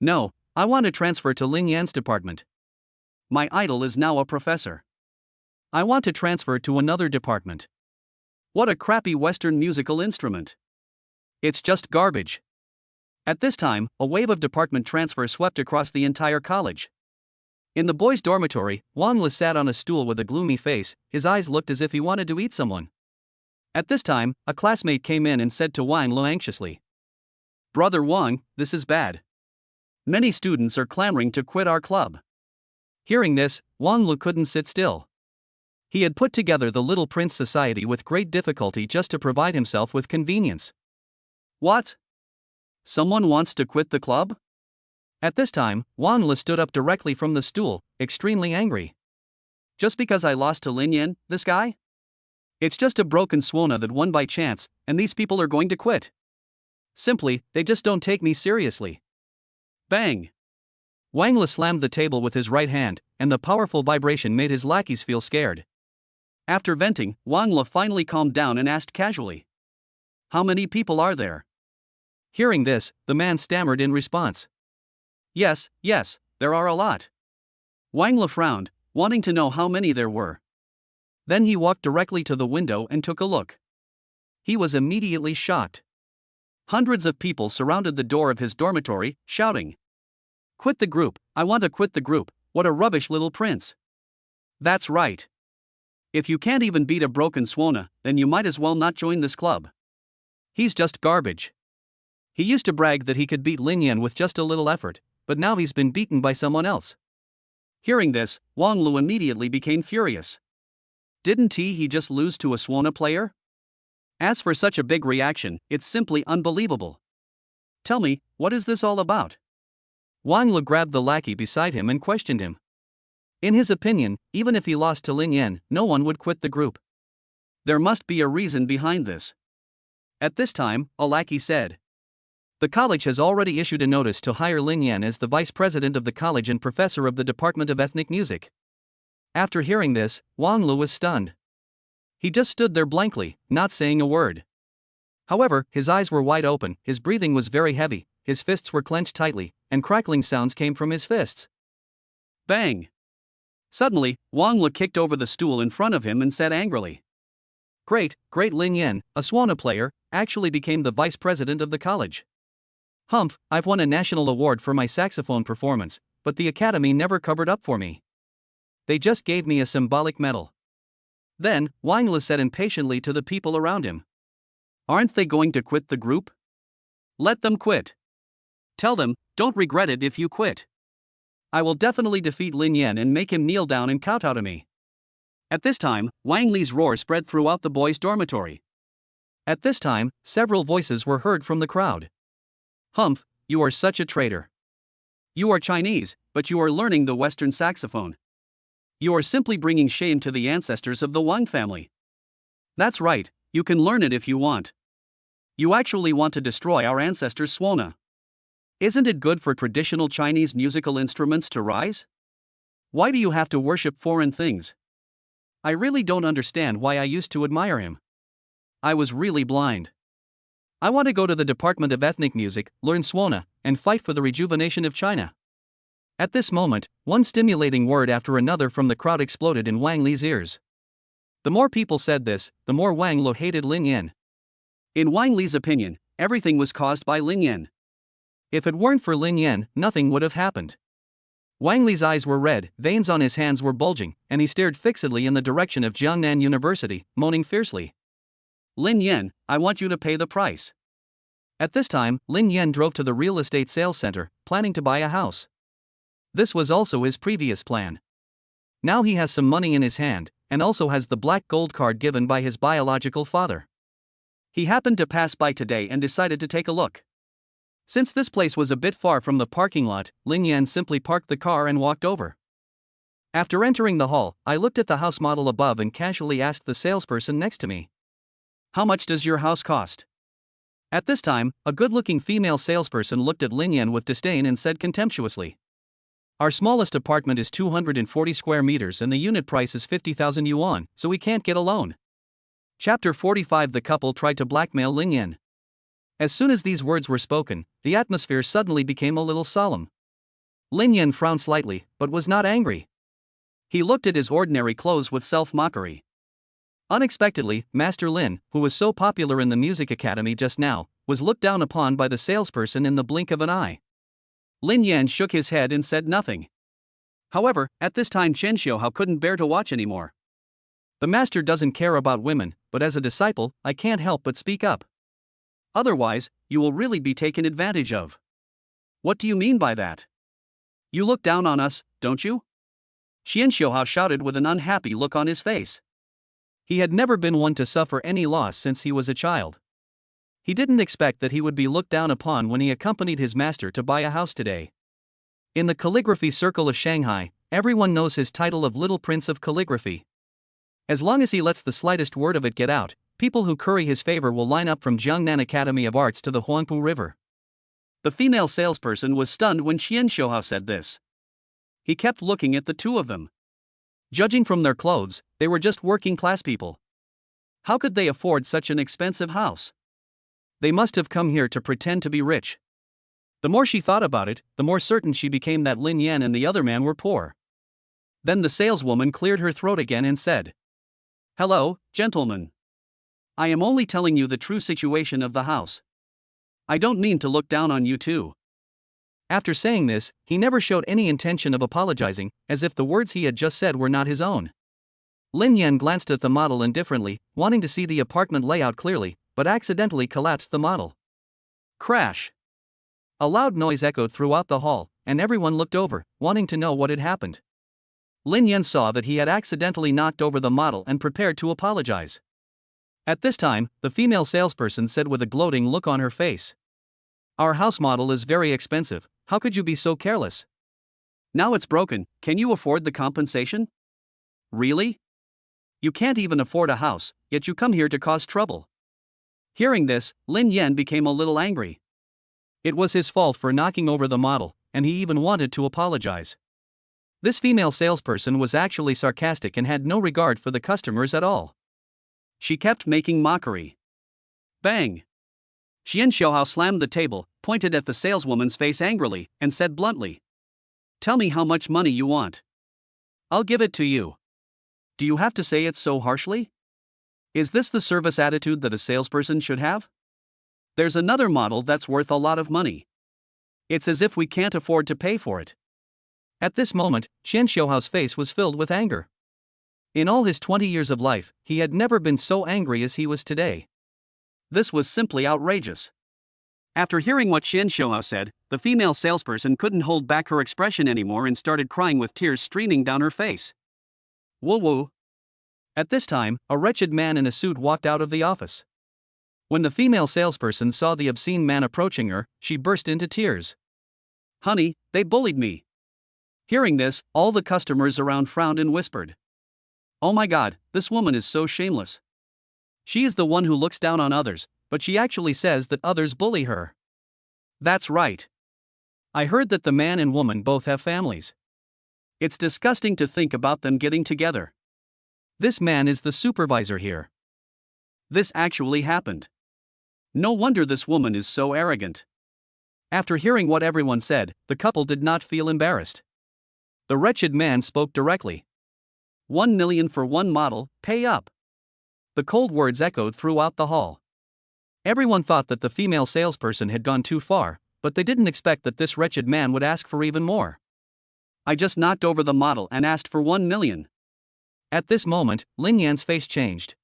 No, I want to transfer to Lin Yan's department. My idol is now a professor. I want to transfer to another department. What a crappy Western musical instrument. It's just garbage. At this time, a wave of department transfer swept across the entire college. In the boys' dormitory, Wang Le sat on a stool with a gloomy face, his eyes looked as if he wanted to eat someone. At this time, a classmate came in and said to Wang Le anxiously, Brother Wang, this is bad. Many students are clamoring to quit our club. Hearing this, Wang Le couldn't sit still. He had put together the Little Prince Society with great difficulty just to provide himself with convenience. What? Someone wants to quit the club? At this time, Wang Le stood up directly from the stool, extremely angry. Just because I lost to Lin Yan, this guy? It's just a broken Swona that won by chance, and these people are going to quit. Simply, they just don't take me seriously. Bang! Wang Le slammed the table with his right hand, and the powerful vibration made his lackeys feel scared. After venting, Wang Le finally calmed down and asked casually, How many people are there? Hearing this, the man stammered in response. Yes, there are a lot. Wang Le frowned, wanting to know how many there were. Then he walked directly to the window and took a look. He was immediately shocked. Hundreds of people surrounded the door of his dormitory, shouting, Quit the group, I want to quit the group, what a rubbish little prince. That's right. If you can't even beat a broken Swona, then you might as well not join this club. He's just garbage. He used to brag that he could beat Lin Yan with just a little effort, but now he's been beaten by someone else. Hearing this, Wang Lu immediately became furious. Didn't he just lose to a Swona player? As for such a big reaction, it's simply unbelievable. Tell me, what is this all about? Wang Le grabbed the lackey beside him and questioned him. In his opinion, even if he lost to Lin Yan, no one would quit the group. There must be a reason behind this. At this time, a lackey said, The college has already issued a notice to hire Lin Yan as the vice president of the college and professor of the Department of Ethnic Music. After hearing this, Wang Le was stunned. He just stood there blankly, not saying a word. However, his eyes were wide open, his breathing was very heavy, his fists were clenched tightly, and crackling sounds came from his fists. Bang! Suddenly, Wang Le kicked over the stool in front of him and said angrily, Great Lin Yan, a Swona player, actually became the vice president of the college. Humph, I've won a national award for my saxophone performance, but the academy never covered up for me. They just gave me a symbolic medal. Then, Wang Le said impatiently to the people around him, Aren't they going to quit the group? Let them quit. Tell them, don't regret it if you quit. I will definitely defeat Lin Yan and make him kneel down and kowtow to me. At this time, Wang Li's roar spread throughout the boys' dormitory. At this time, several voices were heard from the crowd. Humph, you are such a traitor. You are Chinese, but you are learning the Western saxophone. You are simply bringing shame to the ancestors of the Wang family. That's right, you can learn it if you want. You actually want to destroy our ancestors' Swona. Isn't it good for traditional Chinese musical instruments to rise? Why do you have to worship foreign things? I really don't understand why I used to admire him. I was really blind. I want to go to the Department of Ethnic Music, learn Swona, and fight for the rejuvenation of China. At this moment, one stimulating word after another from the crowd exploded in Wang Li's ears. The more people said this, the more Wang Lu hated Lin Yan. In Wang Li's opinion, everything was caused by Lin Yan. If it weren't for Lin Yan, nothing would have happened. Wang Li's eyes were red, veins on his hands were bulging, and he stared fixedly in the direction of Jiangnan University, moaning fiercely. Lin Yan, I want you to pay the price. At this time, Lin Yan drove to the real estate sales center, planning to buy a house. This was also his previous plan. Now he has some money in his hand, and also has the black gold card given by his biological father. He happened to pass by today and decided to take a look. Since this place was a bit far from the parking lot, Lin Yan simply parked the car and walked over. After entering the hall, I looked at the house model above and casually asked the salesperson next to me, "How much does your house cost?" At this time, a good-looking female salesperson looked at Lin Yan with disdain and said contemptuously, "Our smallest apartment is 240 square meters and the unit price is 50,000 yuan, so we can't get a loan." Chapter 45. The couple tried to blackmail Lin Yan. As soon as these words were spoken, the atmosphere suddenly became a little solemn. Lin Yan frowned slightly, but was not angry. He looked at his ordinary clothes with self-mockery. Unexpectedly, Master Lin, who was so popular in the music academy just now, was looked down upon by the salesperson in the blink of an eye. Lin Yan shook his head and said nothing. However, at this time Chen Xiaohao couldn't bear to watch anymore. The master doesn't care about women, but as a disciple, I can't help but speak up. Otherwise, you will really be taken advantage of. What do you mean by that? You look down on us, don't you? Chen Xiaohao shouted with an unhappy look on his face. He had never been one to suffer any loss since he was a child. He didn't expect that he would be looked down upon when he accompanied his master to buy a house today. In the calligraphy circle of Shanghai, everyone knows his title of Little Prince of Calligraphy. As long as he lets the slightest word of it get out, people who curry his favor will line up from Jiangnan Academy of Arts to the Huangpu River. The female salesperson was stunned when Chen Xiaohao said this. He kept looking at the two of them. Judging from their clothes, they were just working-class people. How could they afford such an expensive house? They must have come here to pretend to be rich. The more she thought about it, the more certain she became that Lin Yan and the other man were poor. Then the saleswoman cleared her throat again and said, "Hello, gentlemen. I am only telling you the true situation of the house. I don't mean to look down on you too." After saying this, he never showed any intention of apologizing, as if the words he had just said were not his own. Lin Yan glanced at the model indifferently, wanting to see the apartment layout clearly, but accidentally collapsed the model. Crash! A loud noise echoed throughout the hall, and everyone looked over, wanting to know what had happened. Lin Yan saw that he had accidentally knocked over the model and prepared to apologize. At this time, the female salesperson said with a gloating look on her face, "Our house model is very expensive, how could you be so careless? Now it's broken, can you afford the compensation? Really? You can't even afford a house, yet you come here to cause trouble." Hearing this, Lin Yan became a little angry. It was his fault for knocking over the model, and he even wanted to apologize. This female salesperson was actually sarcastic and had no regard for the customers at all. She kept making mockery. Bang! Chen Xiaohao slammed the table, pointed at the saleswoman's face angrily, and said bluntly, "Tell me how much money you want. I'll give it to you. Do you have to say it so harshly? Is this the service attitude that a salesperson should have? There's another model that's worth a lot of money. It's as if we can't afford to pay for it." At this moment, Chen Xiaohao's face was filled with anger. In all his 20 years of life, he had never been so angry as he was today. This was simply outrageous. After hearing what Chen Xiaohao said, the female salesperson couldn't hold back her expression anymore and started crying with tears streaming down her face. Woo woo. At this time, a wretched man in a suit walked out of the office. When the female salesperson saw the obscene man approaching her, she burst into tears. "Honey, they bullied me." Hearing this, all the customers around frowned and whispered, "Oh my God, this woman is so shameless. She is the one who looks down on others, but she actually says that others bully her." That's right. I heard that the man and woman both have families. It's disgusting to think about them getting together. This man is the supervisor here. This actually happened. No wonder this woman is so arrogant. After hearing what everyone said, the couple did not feel embarrassed. The wretched man spoke directly. 1 million for one model, pay up." The cold words echoed throughout the hall. Everyone thought that the female salesperson had gone too far, but they didn't expect that this wretched man would ask for even more. "I just knocked over the model and asked for 1 million. At this moment, Lin Yan's face changed.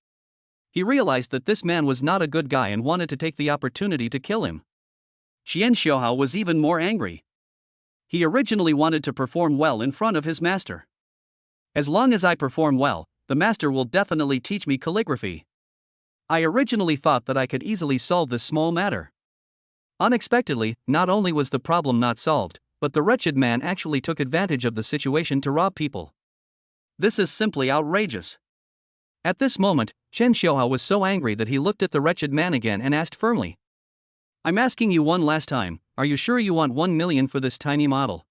He realized that this man was not a good guy and wanted to take the opportunity to kill him. Qian Xiaohao was even more angry. He originally wanted to perform well in front of his master. As long as I perform well, the master will definitely teach me calligraphy. I originally thought that I could easily solve this small matter. Unexpectedly, not only was the problem not solved, but the wretched man actually took advantage of the situation to rob people. This is simply outrageous. At this moment, Chen Xiaohao was so angry that he looked at the wretched man again and asked firmly, I'm asking you one last time, are you sure you want 1 million for this tiny model?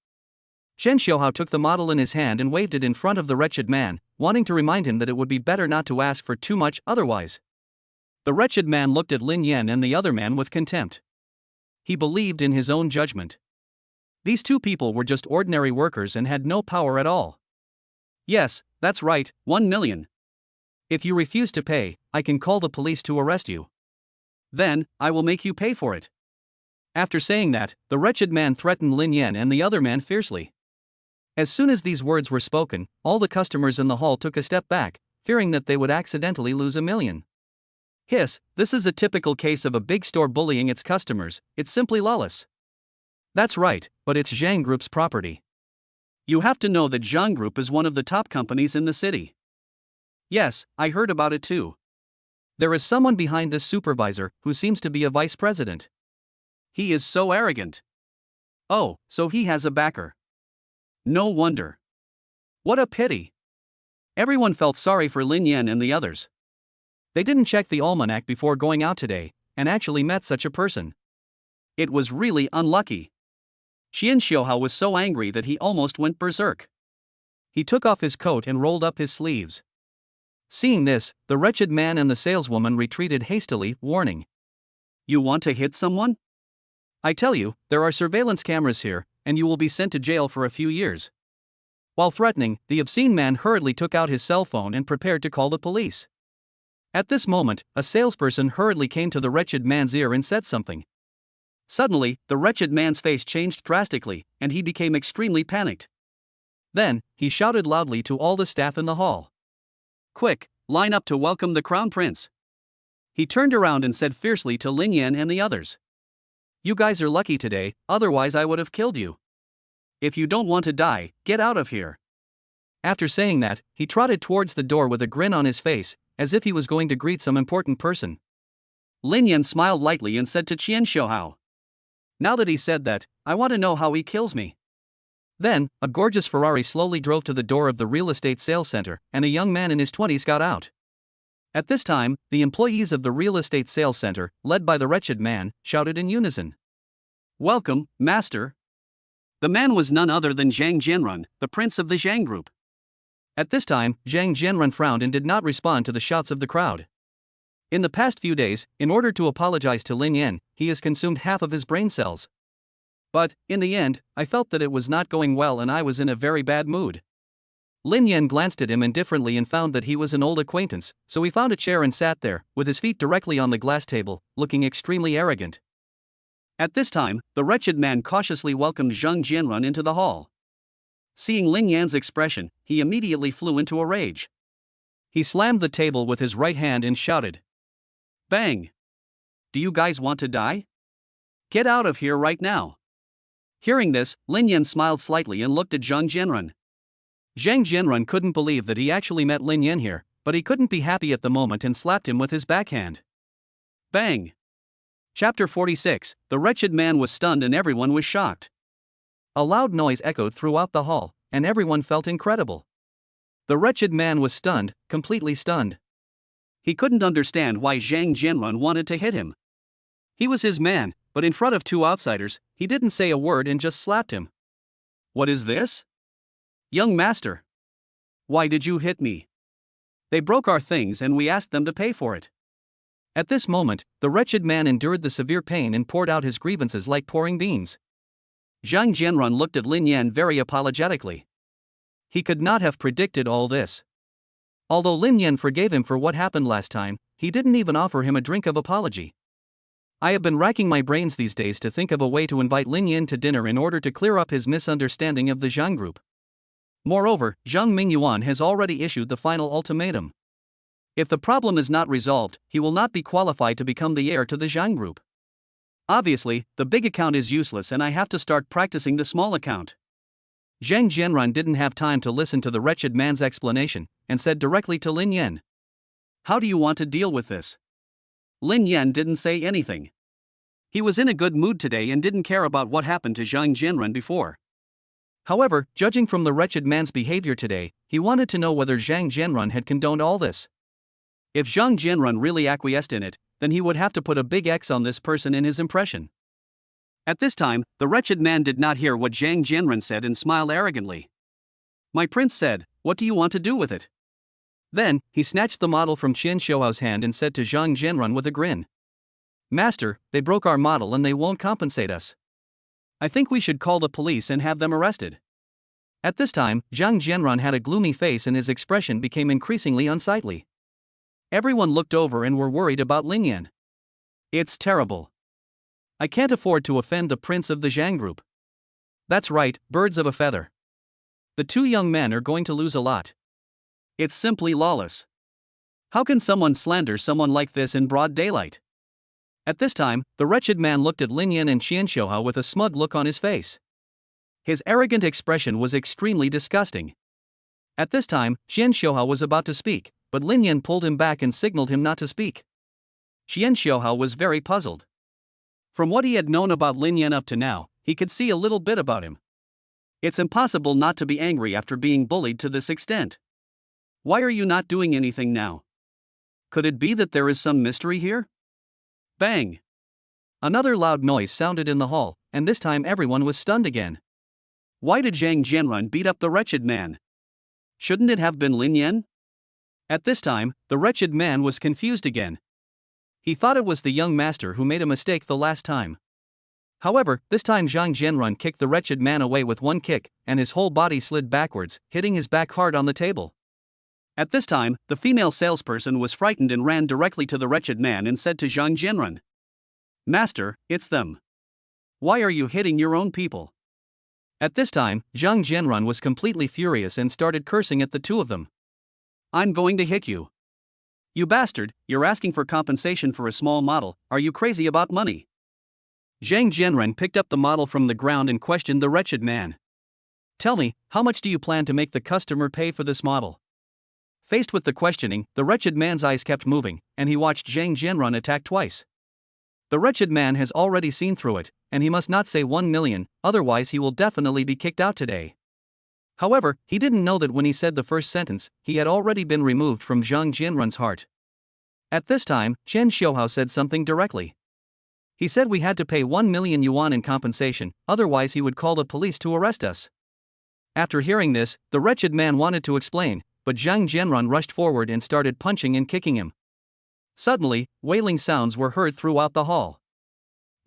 Chen Xiaohao took the model in his hand and waved it in front of the wretched man, wanting to remind him that it would be better not to ask for too much otherwise. The wretched man looked at Lin Yan and the other man with contempt. He believed in his own judgment. These two people were just ordinary workers and had no power at all. Yes, that's right, 1 million. If you refuse to pay, I can call the police to arrest you. Then, I will make you pay for it. After saying that, the wretched man threatened Lin Yan and the other man fiercely. As soon as these words were spoken, all the customers in the hall took a step back, fearing that they would accidentally lose 1 million. Hiss, this is a typical case of a big store bullying its customers, it's simply lawless. That's right, but it's Zhang Group's property. You have to know that Zhang Group is one of the top companies in the city. Yes, I heard about it too. There is someone behind this supervisor who seems to be a vice president. He is so arrogant. Oh, so he has a backer. No wonder. What a pity. Everyone felt sorry for Lin Yan and the others. They didn't check the almanac before going out today, and actually met such a person. It was really unlucky. Qian Xiaohao was so angry that he almost went berserk. He took off his coat and rolled up his sleeves. Seeing this, the wretched man and the saleswoman retreated hastily, warning, You want to hit someone? I tell you, there are surveillance cameras here, and you will be sent to jail for a few years. While threatening, the obscene man hurriedly took out his cell phone and prepared to call the police. At this moment, a salesperson hurriedly came to the wretched man's ear and said something. Suddenly, the wretched man's face changed drastically, and he became extremely panicked. Then, he shouted loudly to all the staff in the hall. Quick, line up to welcome the Crown Prince. He turned around and said fiercely to Lin Yan and the others. You guys are lucky today, otherwise I would have killed you. If you don't want to die, get out of here. After saying that, he trotted towards the door with a grin on his face, as if he was going to greet some important person. Lin Yan smiled lightly and said to Qian Xiaohao, Now that he said that, I want to know how he kills me. Then, a gorgeous Ferrari slowly drove to the door of the real estate sales center, and a young man in his 20s got out. At this time, the employees of the real estate sales center, led by the wretched man, shouted in unison. Welcome, master. The man was none other than Zhang Jianrun, the prince of the Zhang Group. At this time, Zhang Jianrun frowned and did not respond to the shouts of the crowd. In the past few days, in order to apologize to Lin Yan, he has consumed half of his brain cells. But, in the end, I felt that it was not going well and I was in a very bad mood. Lin Yan glanced at him indifferently and found that he was an old acquaintance, so he found a chair and sat there, with his feet directly on the glass table, looking extremely arrogant. At this time, the wretched man cautiously welcomed Zhang Jianrun into the hall. Seeing Lin Yan's expression, he immediately flew into a rage. He slammed the table with his right hand and shouted. Bang! Do you guys want to die? Get out of here right now. Hearing this, Lin Yan smiled slightly and looked at Zhang Jianrun. Zhang Jianrun couldn't believe that he actually met Lin Yan here, but he couldn't be happy at the moment and slapped him with his backhand. Bang! Chapter 46, The wretched man was stunned and everyone was shocked. A loud noise echoed throughout the hall, and everyone felt incredible. The wretched man was stunned, completely stunned. He couldn't understand why Zhang Jianrun wanted to hit him. He was his man, but in front of two outsiders, he didn't say a word and just slapped him. What is this? Young master. Why did you hit me? They broke our things and we asked them to pay for it. At this moment, the wretched man endured the severe pain and poured out his grievances like pouring beans. Zhang Jianrun looked at Lin Yan very apologetically. He could not have predicted all this. Although Lin Yan forgave him for what happened last time, he didn't even offer him a drink of apology. I have been racking my brains these days to think of a way to invite Lin Yan to dinner in order to clear up his misunderstanding of the Zhang Group. Moreover, Zhang Mingyuan has already issued the final ultimatum. If the problem is not resolved, he will not be qualified to become the heir to the Zhang group. Obviously, the big account is useless and I have to start practicing the small account. Zhang Jianrun didn't have time to listen to the wretched man's explanation, and said directly to Lin Yan. How do you want to deal with this? Lin Yan didn't say anything. He was in a good mood today and didn't care about what happened to Zhang Jianrun before. However, judging from the wretched man's behavior today, he wanted to know whether Zhang Jianrun had condoned all this. If Zhang Jianrun really acquiesced in it, then he would have to put a big X on this person in his impression. At this time, the wretched man did not hear what Zhang Jianrun said and smiled arrogantly. My prince said, what do you want to do with it? Then, he snatched the model from Qian Xiuhao's hand and said to Zhang Jianrun with a grin. Master, they broke our model and they won't compensate us. I think we should call the police and have them arrested. At this time, Zhang Jianrun had a gloomy face and his expression became increasingly unsightly. Everyone looked over and were worried about Lin Yan. It's terrible. I can't afford to offend the prince of the Zhang group. That's right, birds of a feather. The two young men are going to lose a lot. It's simply lawless. How can someone slander someone like this in broad daylight? At this time, the wretched man looked at Lin Yan and Qian Xiuhao with a smug look on his face. His arrogant expression was extremely disgusting. At this time, Qian Xiuhao was about to speak, but Lin Yan pulled him back and signaled him not to speak. Qian Xiuhao was very puzzled. From what he had known about Lin Yan up to now, he could see a little bit about him. It's impossible not to be angry after being bullied to this extent. Why are you not doing anything now? Could it be that there is some mystery here? Bang! Another loud noise sounded in the hall, and this time everyone was stunned again. Why did Zhang Jianrun beat up the wretched man? Shouldn't it have been Lin Yan? At this time, the wretched man was confused again. He thought it was the young master who made a mistake the last time. However, this time Zhang Jianrun kicked the wretched man away with one kick, and his whole body slid backwards, hitting his back hard on the table. At this time, the female salesperson was frightened and ran directly to the wretched man and said to Zhang Jianrun, Master, it's them. Why are you hitting your own people? At this time, Zhang Jianrun was completely furious and started cursing at the two of them. I'm going to hit you. You bastard, you're asking for compensation for a small model, are you crazy about money? Zhang Jianrun picked up the model from the ground and questioned the wretched man. Tell me, how much do you plan to make the customer pay for this model? Faced with the questioning, the wretched man's eyes kept moving, and he watched Zhang Jianrun attack twice. The wretched man has already seen through it, and he must not say 1 million, otherwise he will definitely be kicked out today. However, he didn't know that when he said the first sentence, he had already been removed from Zhang Jianrun's heart. At this time, Qian Xiuhao said something directly. He said we had to pay 1 million yuan in compensation, otherwise he would call the police to arrest us. After hearing this, the wretched man wanted to explain, but Zhang Jianrun rushed forward and started punching and kicking him. Suddenly, wailing sounds were heard throughout the hall.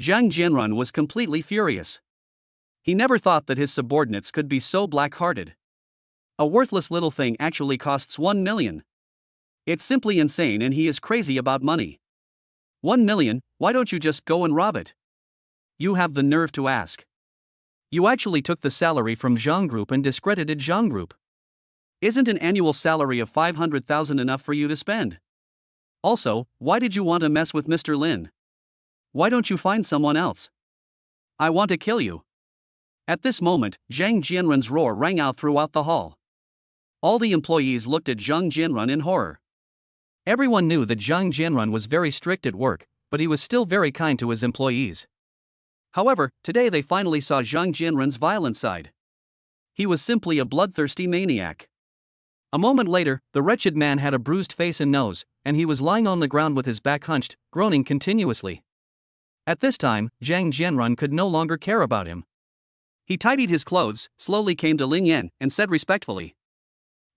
Zhang Jianrun was completely furious. He never thought that his subordinates could be so black-hearted. A worthless little thing actually costs 1 million. It's simply insane and he is crazy about money. 1 million, why don't you just go and rob it? You have the nerve to ask. You actually took the salary from Zhang Group and discredited Zhang Group. Isn't an annual salary of 500,000 enough for you to spend? Also, why did you want to mess with Mr. Lin? Why don't you find someone else? I want to kill you. At this moment, Zhang Jianrun's roar rang out throughout the hall. All the employees looked at Zhang Jianrun in horror. Everyone knew that Zhang Jianrun was very strict at work, but he was still very kind to his employees. However, today they finally saw Zhang Jianrun's violent side. He was simply a bloodthirsty maniac. A moment later, the wretched man had a bruised face and nose, and he was lying on the ground with his back hunched, groaning continuously. At this time, Zhang Jianrun could no longer care about him. He tidied his clothes, slowly came to Lin Yan, and said respectfully,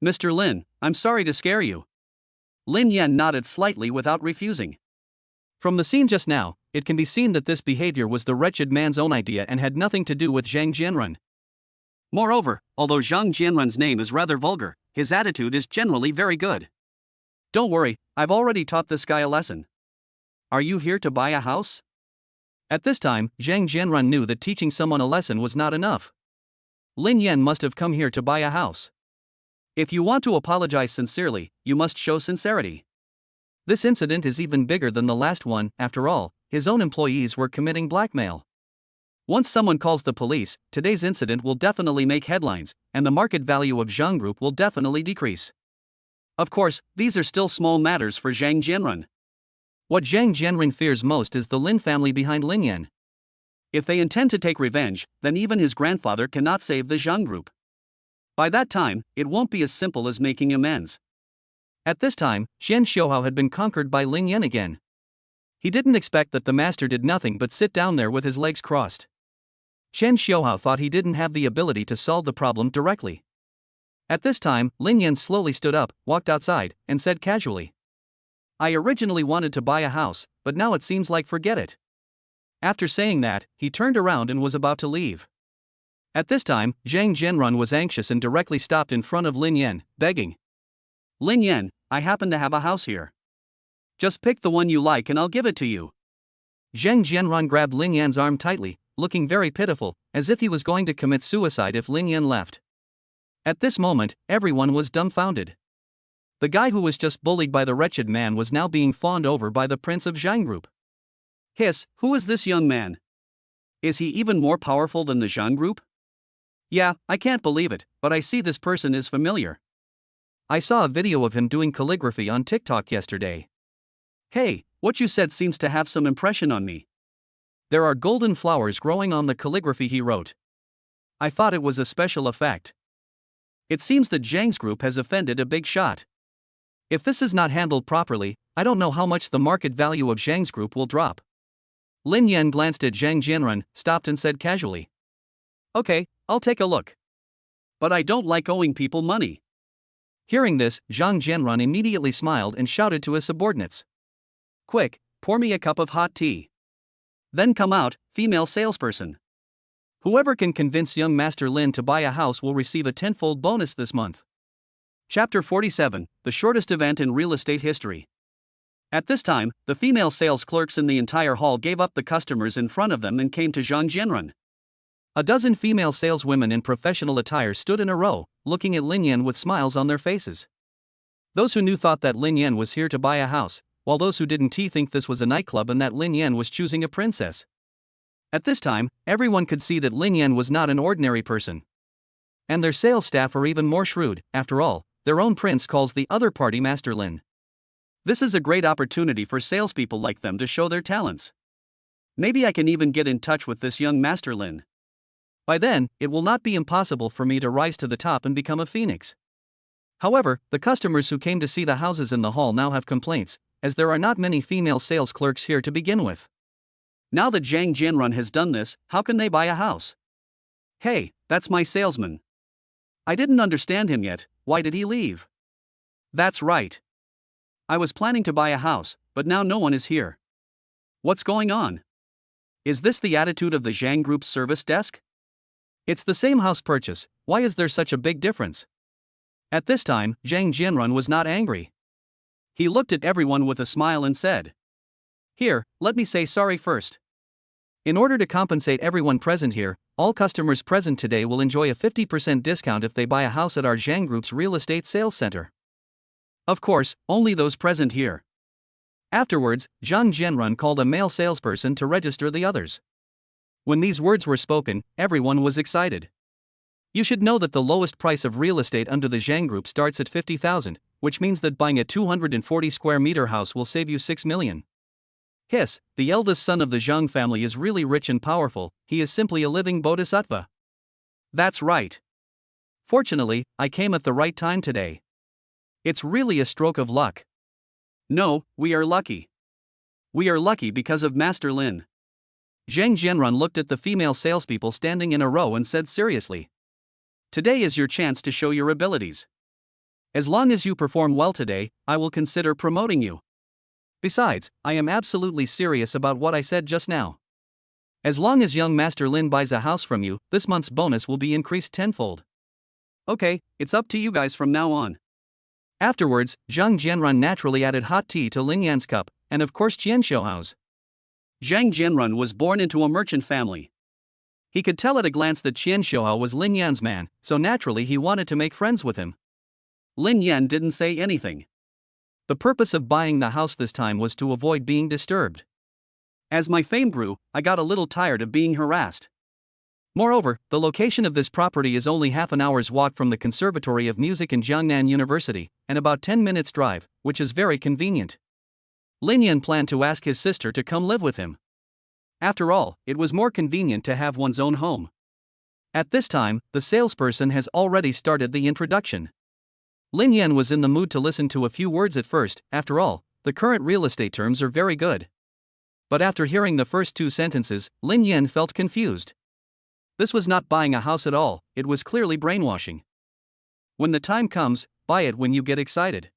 Mr. Lin, I'm sorry to scare you. Lin Yan nodded slightly without refusing. From the scene just now, it can be seen that this behavior was the wretched man's own idea and had nothing to do with Zhang Jianrun. Moreover, although Zhang Jianrun's name is rather vulgar, his attitude is generally very good. Don't worry, I've already taught this guy a lesson. Are you here to buy a house? At this time, Zhang Jianrun knew that teaching someone a lesson was not enough. Lin Yan must have come here to buy a house. If you want to apologize sincerely, you must show sincerity. This incident is even bigger than the last one. After all, his own employees were committing blackmail. Once someone calls the police, today's incident will definitely make headlines, and the market value of Zhang Group will definitely decrease. Of course, these are still small matters for Zhang Jianrun. What Zhang Jianrun fears most is the Lin family behind Lin Yan. If they intend to take revenge, then even his grandfather cannot save the Zhang Group. By that time, it won't be as simple as making amends. At this time, Xian Xiuhao had been conquered by Lin Yan again. He didn't expect that the master did nothing but sit down there with his legs crossed. Xian Xiuhao thought he didn't have the ability to solve the problem directly. At this time, Lin Yan slowly stood up, walked outside, and said casually, "I originally wanted to buy a house, but now it seems like forget it." After saying that, he turned around and was about to leave. At this time, Zhang Jianrun was anxious and directly stopped in front of Lin Yan, begging, "Lin Yan, I happen to have a house here. Just pick the one you like and I'll give it to you." Zhang Jianrun grabbed Lin Yan's arm tightly, looking very pitiful, as if he was going to commit suicide if Lin Yan left. At this moment, everyone was dumbfounded. The guy who was just bullied by the wretched man was now being fawned over by the prince of Zhang Group. Hiss, who is this young man? Is he even more powerful than the Zhang Group? Yeah, I can't believe it, but I see this person is familiar. I saw a video of him doing calligraphy on TikTok yesterday. Hey, what you said seems to have some impression on me. There are golden flowers growing on the calligraphy he wrote. I thought it was a special effect. It seems that Zhang's group has offended a big shot. If this is not handled properly, I don't know how much the market value of Zhang's group will drop. Lin Yan glanced at Zhang Jianrun, stopped and said casually, "Okay, I'll take a look. But I don't like owing people money." Hearing this, Zhang Jianrun immediately smiled and shouted to his subordinates, "Quick, pour me a cup of hot tea. Then come out, female salesperson. Whoever can convince young Master Lin to buy a house will receive a tenfold bonus this month." Chapter 47, the shortest event in real estate history. At this time, the female sales clerks in the entire hall gave up the customers in front of them and came to Zhang Jianrun. A dozen female saleswomen in professional attire stood in a row, looking at Lin Yan with smiles on their faces. Those who knew thought that Lin Yan was here to buy a house, while those who didn't think this was a nightclub and that Lin Yan was choosing a princess. At this time, everyone could see that Lin Yan was not an ordinary person. And their sales staff are even more shrewd. After all, their own prince calls the other party Master Lin. This is a great opportunity for salespeople like them to show their talents. Maybe I can even get in touch with this young Master Lin. By then, it will not be impossible for me to rise to the top and become a phoenix. However, the customers who came to see the houses in the hall now have complaints, as there are not many female sales clerks here to begin with. Now that Zhang Jianrun has done this, how can they buy a house? Hey, that's my salesman. I didn't understand him yet. Why did he leave? That's right. I was planning to buy a house, but now no one is here. What's going on? Is this the attitude of the Zhang Group's service desk? It's the same house purchase, why is there such a big difference? At this time, Zhang Jianrun was not angry. He looked at everyone with a smile and said, "Here, let me say sorry first. In order to compensate everyone present here, all customers present today will enjoy a 50% discount if they buy a house at our Zhang Group's real estate sales center. Of course, only those present here." Afterwards, Zhang Jianrun called a male salesperson to register the others. When these words were spoken, everyone was excited. You should know that the lowest price of real estate under the Zhang Group starts at 50,000, which means that buying a 240 square meter house will save you 6 million. Hiss, the eldest son of the Zhang family is really rich and powerful, he is simply a living bodhisattva. That's right. Fortunately, I came at the right time today. It's really a stroke of luck. No, we are lucky. We are lucky because of Master Lin. Zhang Jianrun looked at the female salespeople standing in a row and said seriously, "Today is your chance to show your abilities. As long as you perform well today, I will consider promoting you. Besides, I am absolutely serious about what I said just now. As long as young Master Lin buys a house from you, this month's bonus will be increased tenfold. Okay, it's up to you guys from now on." Afterwards, Zhang Jianrun naturally added hot tea to Lin Yan's cup, and of course Qian Xiuhao's. Zhang Jianrun was born into a merchant family. He could tell at a glance that Qian Xiuhao was Lin Yan's man, so naturally he wanted to make friends with him. Lin Yan didn't say anything. The purpose of buying the house this time was to avoid being disturbed. As my fame grew, I got a little tired of being harassed. Moreover, the location of this property is only half an hour's walk from the Conservatory of Music in Jiangnan University, and about 10 minutes drive, which is very convenient. Lin Yan planned to ask his sister to come live with him. After all, it was more convenient to have one's own home. At this time, the salesperson has already started the introduction. Lin Yan was in the mood to listen to a few words at first. After all, the current real estate terms are very good. But after hearing the first two sentences, Lin Yan felt confused. This was not buying a house at all, it was clearly brainwashing. When the time comes, buy it when you get excited.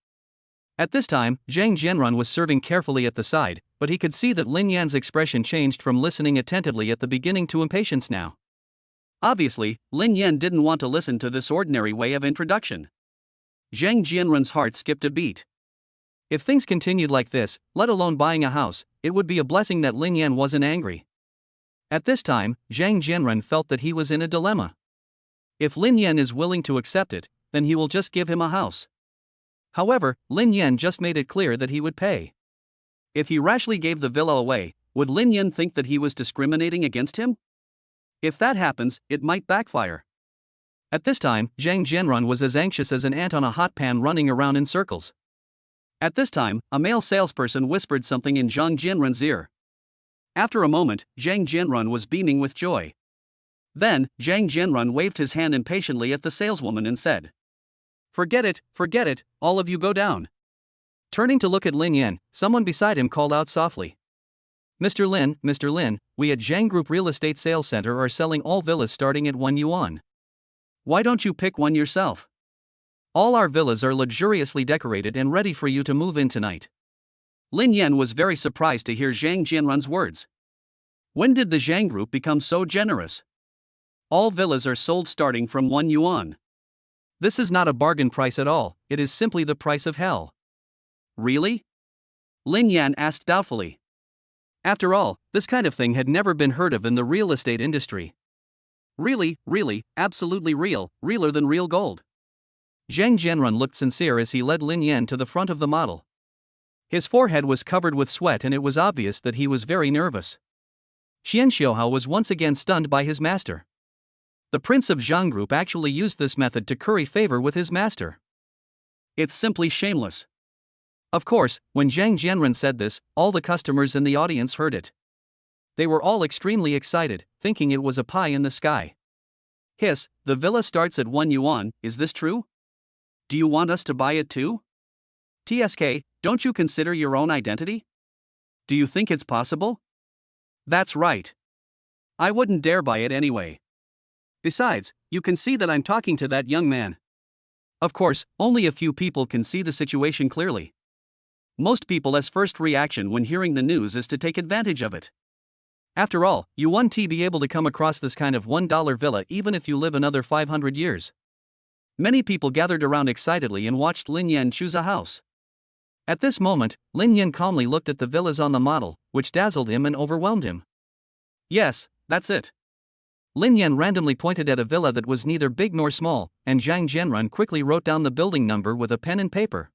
At this time, Zhang Jianrun was serving carefully at the side, but he could see that Lin Yan's expression changed from listening attentively at the beginning to impatience now. Obviously, Lin Yan didn't want to listen to this ordinary way of introduction. Zhang Jianrun's heart skipped a beat. If things continued like this, let alone buying a house, it would be a blessing that Lin Yan wasn't angry. At this time, Zhang Jianrun felt that he was in a dilemma. If Lin Yan is willing to accept it, then he will just give him a house. However, Lin Yan just made it clear that he would pay. If he rashly gave the villa away, would Lin Yan think that he was discriminating against him? If that happens, it might backfire. At this time, Zhang Jianrun was as anxious as an ant on a hot pan running around in circles. At this time, a male salesperson whispered something in Zhang Jianrun's ear. After a moment, Zhang Jianrun was beaming with joy. Then, Zhang Jianrun waved his hand impatiently at the saleswoman and said, forget it, all of you go down." Turning to look at Lin Yan, someone beside him called out softly. Mr. Lin, we at Zhang Group Real Estate Sales Center are selling all villas starting at 1 yuan. Why don't you pick one yourself? All our villas are luxuriously decorated and ready for you to move in tonight. Lin Yan was very surprised to hear Zhang Jianrun's words. When did the Zhang Group become so generous? All villas are sold starting from 1 yuan. This is not a bargain price at all, it is simply the price of hell. Really? Lin Yan asked doubtfully. After all, this kind of thing had never been heard of in the real estate industry. Really, absolutely real, realer than real gold. Zhang Jianrun looked sincere as he led Lin Yan to the front of the model. His forehead was covered with sweat and it was obvious that he was very nervous. Xian Xiuhao was once again stunned by his master. The Prince of Zhang Group actually used this method to curry favor with his master. It's simply shameless. Of course, when Zhang Jianrun said this, all the customers in the audience heard it. They were all extremely excited, thinking it was a pie in the sky. Hiss, the villa starts at 1 yuan, is this true? Do you want us to buy it too? TSK, don't you consider your own identity? Do you think it's possible? That's right. I wouldn't dare buy it anyway. Besides, you can see that I'm talking to that young man. Of course, only a few people can see the situation clearly. Most people's first reaction when hearing the news is to take advantage of it. After all, you won't be able to come across this kind of $1 villa even if you live another 500 years. Many people gathered around excitedly and watched Lin Yan choose a house. At this moment, Lin Yan calmly looked at the villas on the model, which dazzled him and overwhelmed him. Yes, that's it. Lin Yan randomly pointed at a villa that was neither big nor small, and Zhang Jianrun quickly wrote down the building number with a pen and paper.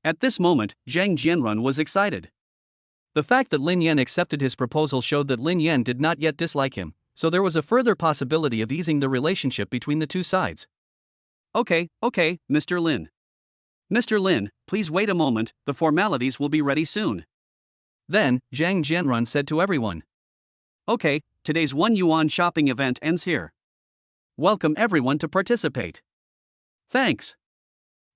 At this moment, Zhang Jianrun was excited. The fact that Lin Yan accepted his proposal showed that Lin Yan did not yet dislike him, so there was a further possibility of easing the relationship between the two sides. Okay, Mr. Lin. Mr. Lin, please wait a moment, the formalities will be ready soon. Then, Zhang Jianrun said to everyone. Okay, today's 1 yuan shopping event ends here. Welcome everyone to participate. Thanks.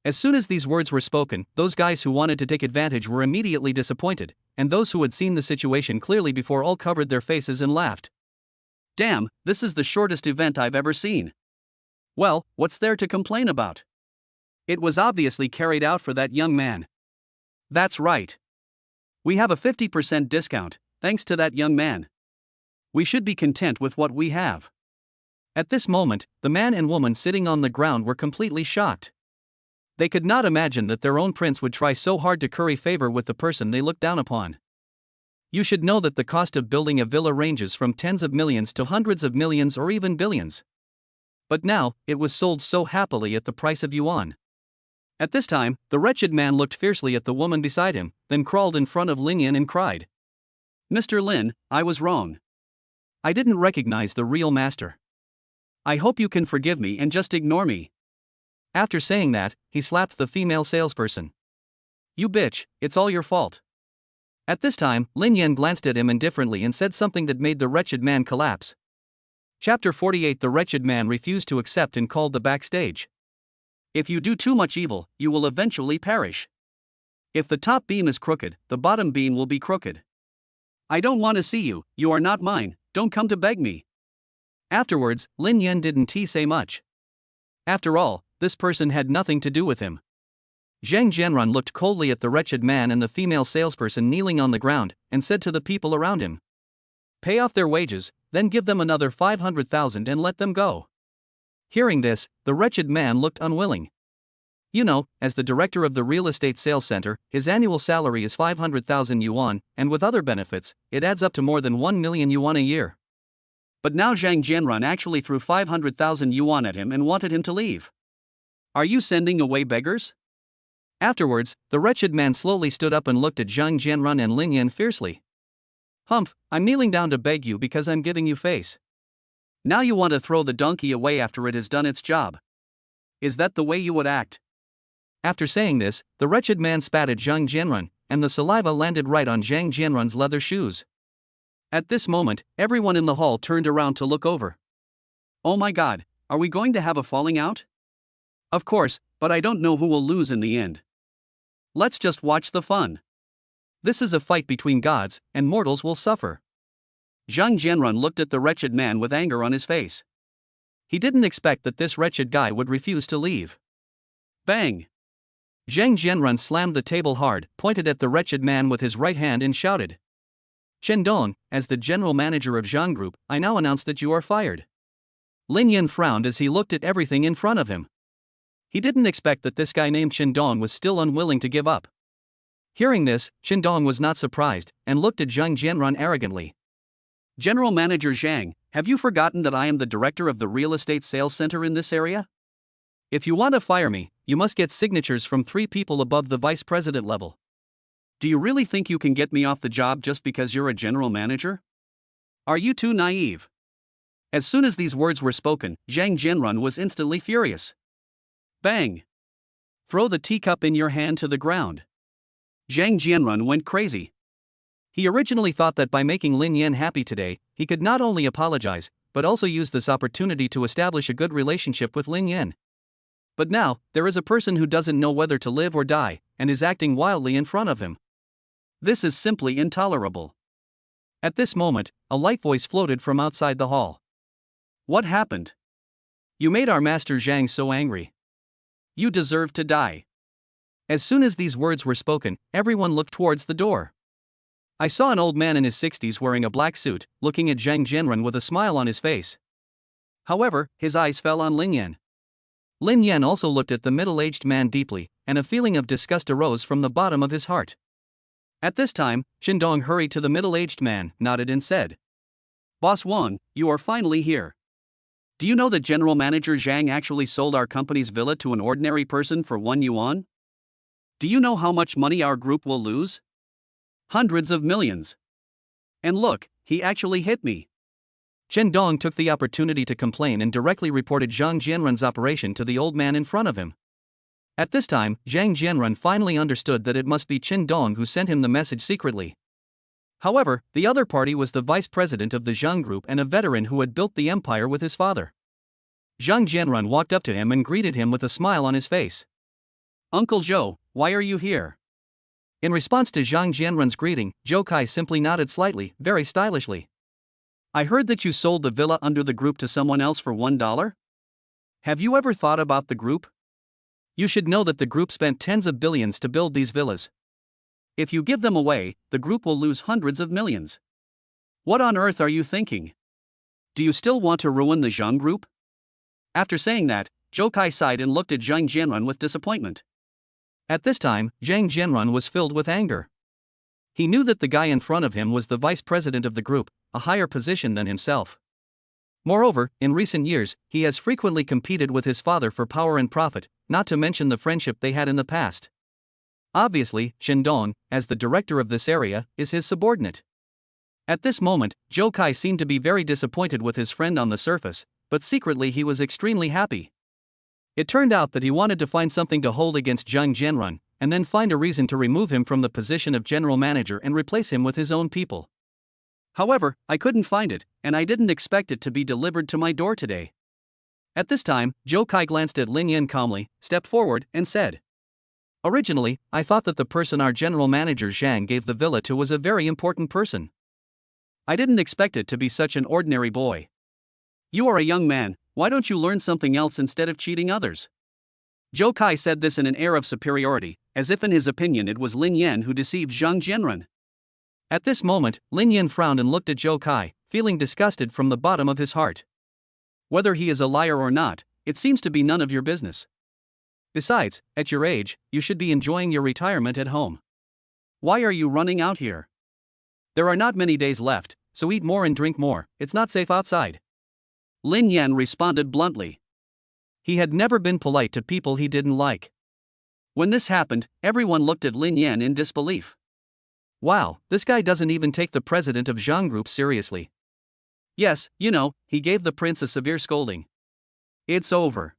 As soon as these words were spoken, those guys who wanted to take advantage were immediately disappointed, and those who had seen the situation clearly before all covered their faces and laughed. Damn, this is the shortest event I've ever seen. Well, what's there to complain about? It was obviously carried out for that young man. That's right. We have a 50% discount, thanks to that young man. We should be content with what we have. At this moment, the man and woman sitting on the ground were completely shocked. They could not imagine that their own prince would try so hard to curry favor with the person they looked down upon. You should know that the cost of building a villa ranges from tens of millions to hundreds of millions or even billions. But now, it was sold so happily at the price of yuan. At this time, the wretched man looked fiercely at the woman beside him, then crawled in front of Lin Yan and cried, "Mr. Lin, I was wrong. I didn't recognize the real master. I hope you can forgive me and just ignore me." After saying that, he slapped the female salesperson. "You bitch, it's all your fault." At this time, Lin Yan glanced at him indifferently and said something that made the wretched man collapse. Chapter 48. The wretched man refused to accept and called the backstage. If you do too much evil, you will eventually perish. If the top beam is crooked, the bottom beam will be crooked. I don't want to see you, you are not mine, don't come to beg me. Afterwards, Lin Yan didn't say much. After all, this person had nothing to do with him. Zhang Jianrun looked coldly at the wretched man and the female salesperson kneeling on the ground, and said to the people around him, "Pay off their wages, then give them another 500,000 and let them go." Hearing this, the wretched man looked unwilling. You know, as the director of the real estate sales center, his annual salary is 500,000 yuan, and with other benefits, it adds up to more than 1 million yuan a year. But now Zhang Jianrun actually threw 500,000 yuan at him and wanted him to leave. Are you sending away beggars? Afterwards, the wretched man slowly stood up and looked at Zhang Jianrun and Lin Yan fiercely. "Humph, I'm kneeling down to beg you because I'm giving you face. Now you want to throw the donkey away after it has done its job. Is that the way you would act?" After saying this, the wretched man spat at Zhang Jianrun, and the saliva landed right on Zhang Jianrun's leather shoes. At this moment, everyone in the hall turned around to look over. "Oh my god, are we going to have a falling out?" "Of course, but I don't know who will lose in the end. Let's just watch the fun. This is a fight between gods, and mortals will suffer." Zhang Jianrun looked at the wretched man with anger on his face. He didn't expect that this wretched guy would refuse to leave. Bang! Zhang Jianrun slammed the table hard, pointed at the wretched man with his right hand and shouted, "Chen Dong, as the general manager of Zhang Group, I now announce that you are fired." Lin Yan frowned as he looked at everything in front of him. He didn't expect that this guy named Chen Dong was still unwilling to give up. Hearing this, Chen Dong was not surprised, and looked at Zhang Jianrun arrogantly. "General Manager Zhang, have you forgotten that I am the director of the real estate sales center in this area? If you want to fire me, you must get signatures from 3 people above the vice president level. Do you really think you can get me off the job just because you're a general manager? Are you too naive?" As soon as these words were spoken, Zhang Jianrun was instantly furious. Bang! Throw the teacup in your hand to the ground. Zhang Jianrun went crazy. He originally thought that by making Lin Yan happy today, he could not only apologize, but also use this opportunity to establish a good relationship with Lin Yan. But now, there is a person who doesn't know whether to live or die, and is acting wildly in front of him. This is simply intolerable. At this moment, a light voice floated from outside the hall. "What happened? You made our master Zhang so angry. You deserve to die." As soon as these words were spoken, everyone looked towards the door. I saw an old man in his 60s wearing a black suit, looking at Zhang Jianrun with a smile on his face. However, his eyes fell on Lin Yan. Lin Yan also looked at the middle-aged man deeply, and a feeling of disgust arose from the bottom of his heart. At this time, Chen Dong hurried to the middle-aged man, nodded and said, "Boss Wang, you are finally here. Do you know that General Manager Zhang actually sold our company's villa to an ordinary person for 1 yuan? Do you know how much money our group will lose? Hundreds of millions. And look, he actually hit me." Chen Dong took the opportunity to complain and directly reported Zhang Jianrun's operation to the old man in front of him. At this time, Zhang Jianrun finally understood that it must be Chen Dong who sent him the message secretly. However, the other party was the vice president of the Zhang Group and a veteran who had built the empire with his father. Zhang Jianrun walked up to him and greeted him with a smile on his face. "Uncle Zhou, why are you here?" In response to Zhang Jianrun's greeting, Zhou Kai simply nodded slightly, very stylishly. "I heard that you sold the villa under the group to someone else for $1. Have you ever thought about the group? You should know that the group spent tens of billions to build these villas. If you give them away, the group will lose hundreds of millions. What on earth are you thinking? Do you still want to ruin the Zhang Group?" After saying that, Zhou Kai sighed and looked at Zhang Jianrun with disappointment. At this time, Zhang Jianrun was filled with anger. He knew that the guy in front of him was the vice president of the group, a higher position than himself. Moreover, in recent years, he has frequently competed with his father for power and profit, not to mention the friendship they had in the past. Obviously, Shandong, as the director of this area, is his subordinate. At this moment, Zhou Kai seemed to be very disappointed with his friend on the surface, but secretly he was extremely happy. It turned out that he wanted to find something to hold against Zhang Jianrun, and then find a reason to remove him from the position of general manager and replace him with his own people. However, I couldn't find it, and I didn't expect it to be delivered to my door today. At this time, Zhou Kai glanced at Lin Yan calmly, stepped forward, and said, "Originally, I thought that the person our general manager Zhang gave the villa to was a very important person. I didn't expect it to be such an ordinary boy. You are a young man, why don't you learn something else instead of cheating others?" Zhou Kai said this in an air of superiority, as if in his opinion it was Lin Yan who deceived Zhang Jianrun. At this moment, Lin Yan frowned and looked at Zhou Kai, feeling disgusted from the bottom of his heart. Whether he is a liar or not, it seems to be none of your business. Besides, at your age, you should be enjoying your retirement at home. Why are you running out here? There are not many days left, so eat more and drink more, it's not safe outside. Lin Yan responded bluntly. He had never been polite to people he didn't like. When this happened, everyone looked at Lin Yan in disbelief. Wow, this guy doesn't even take the president of Zhang Group seriously. Yes, you know, he gave the prince a severe scolding. It's over.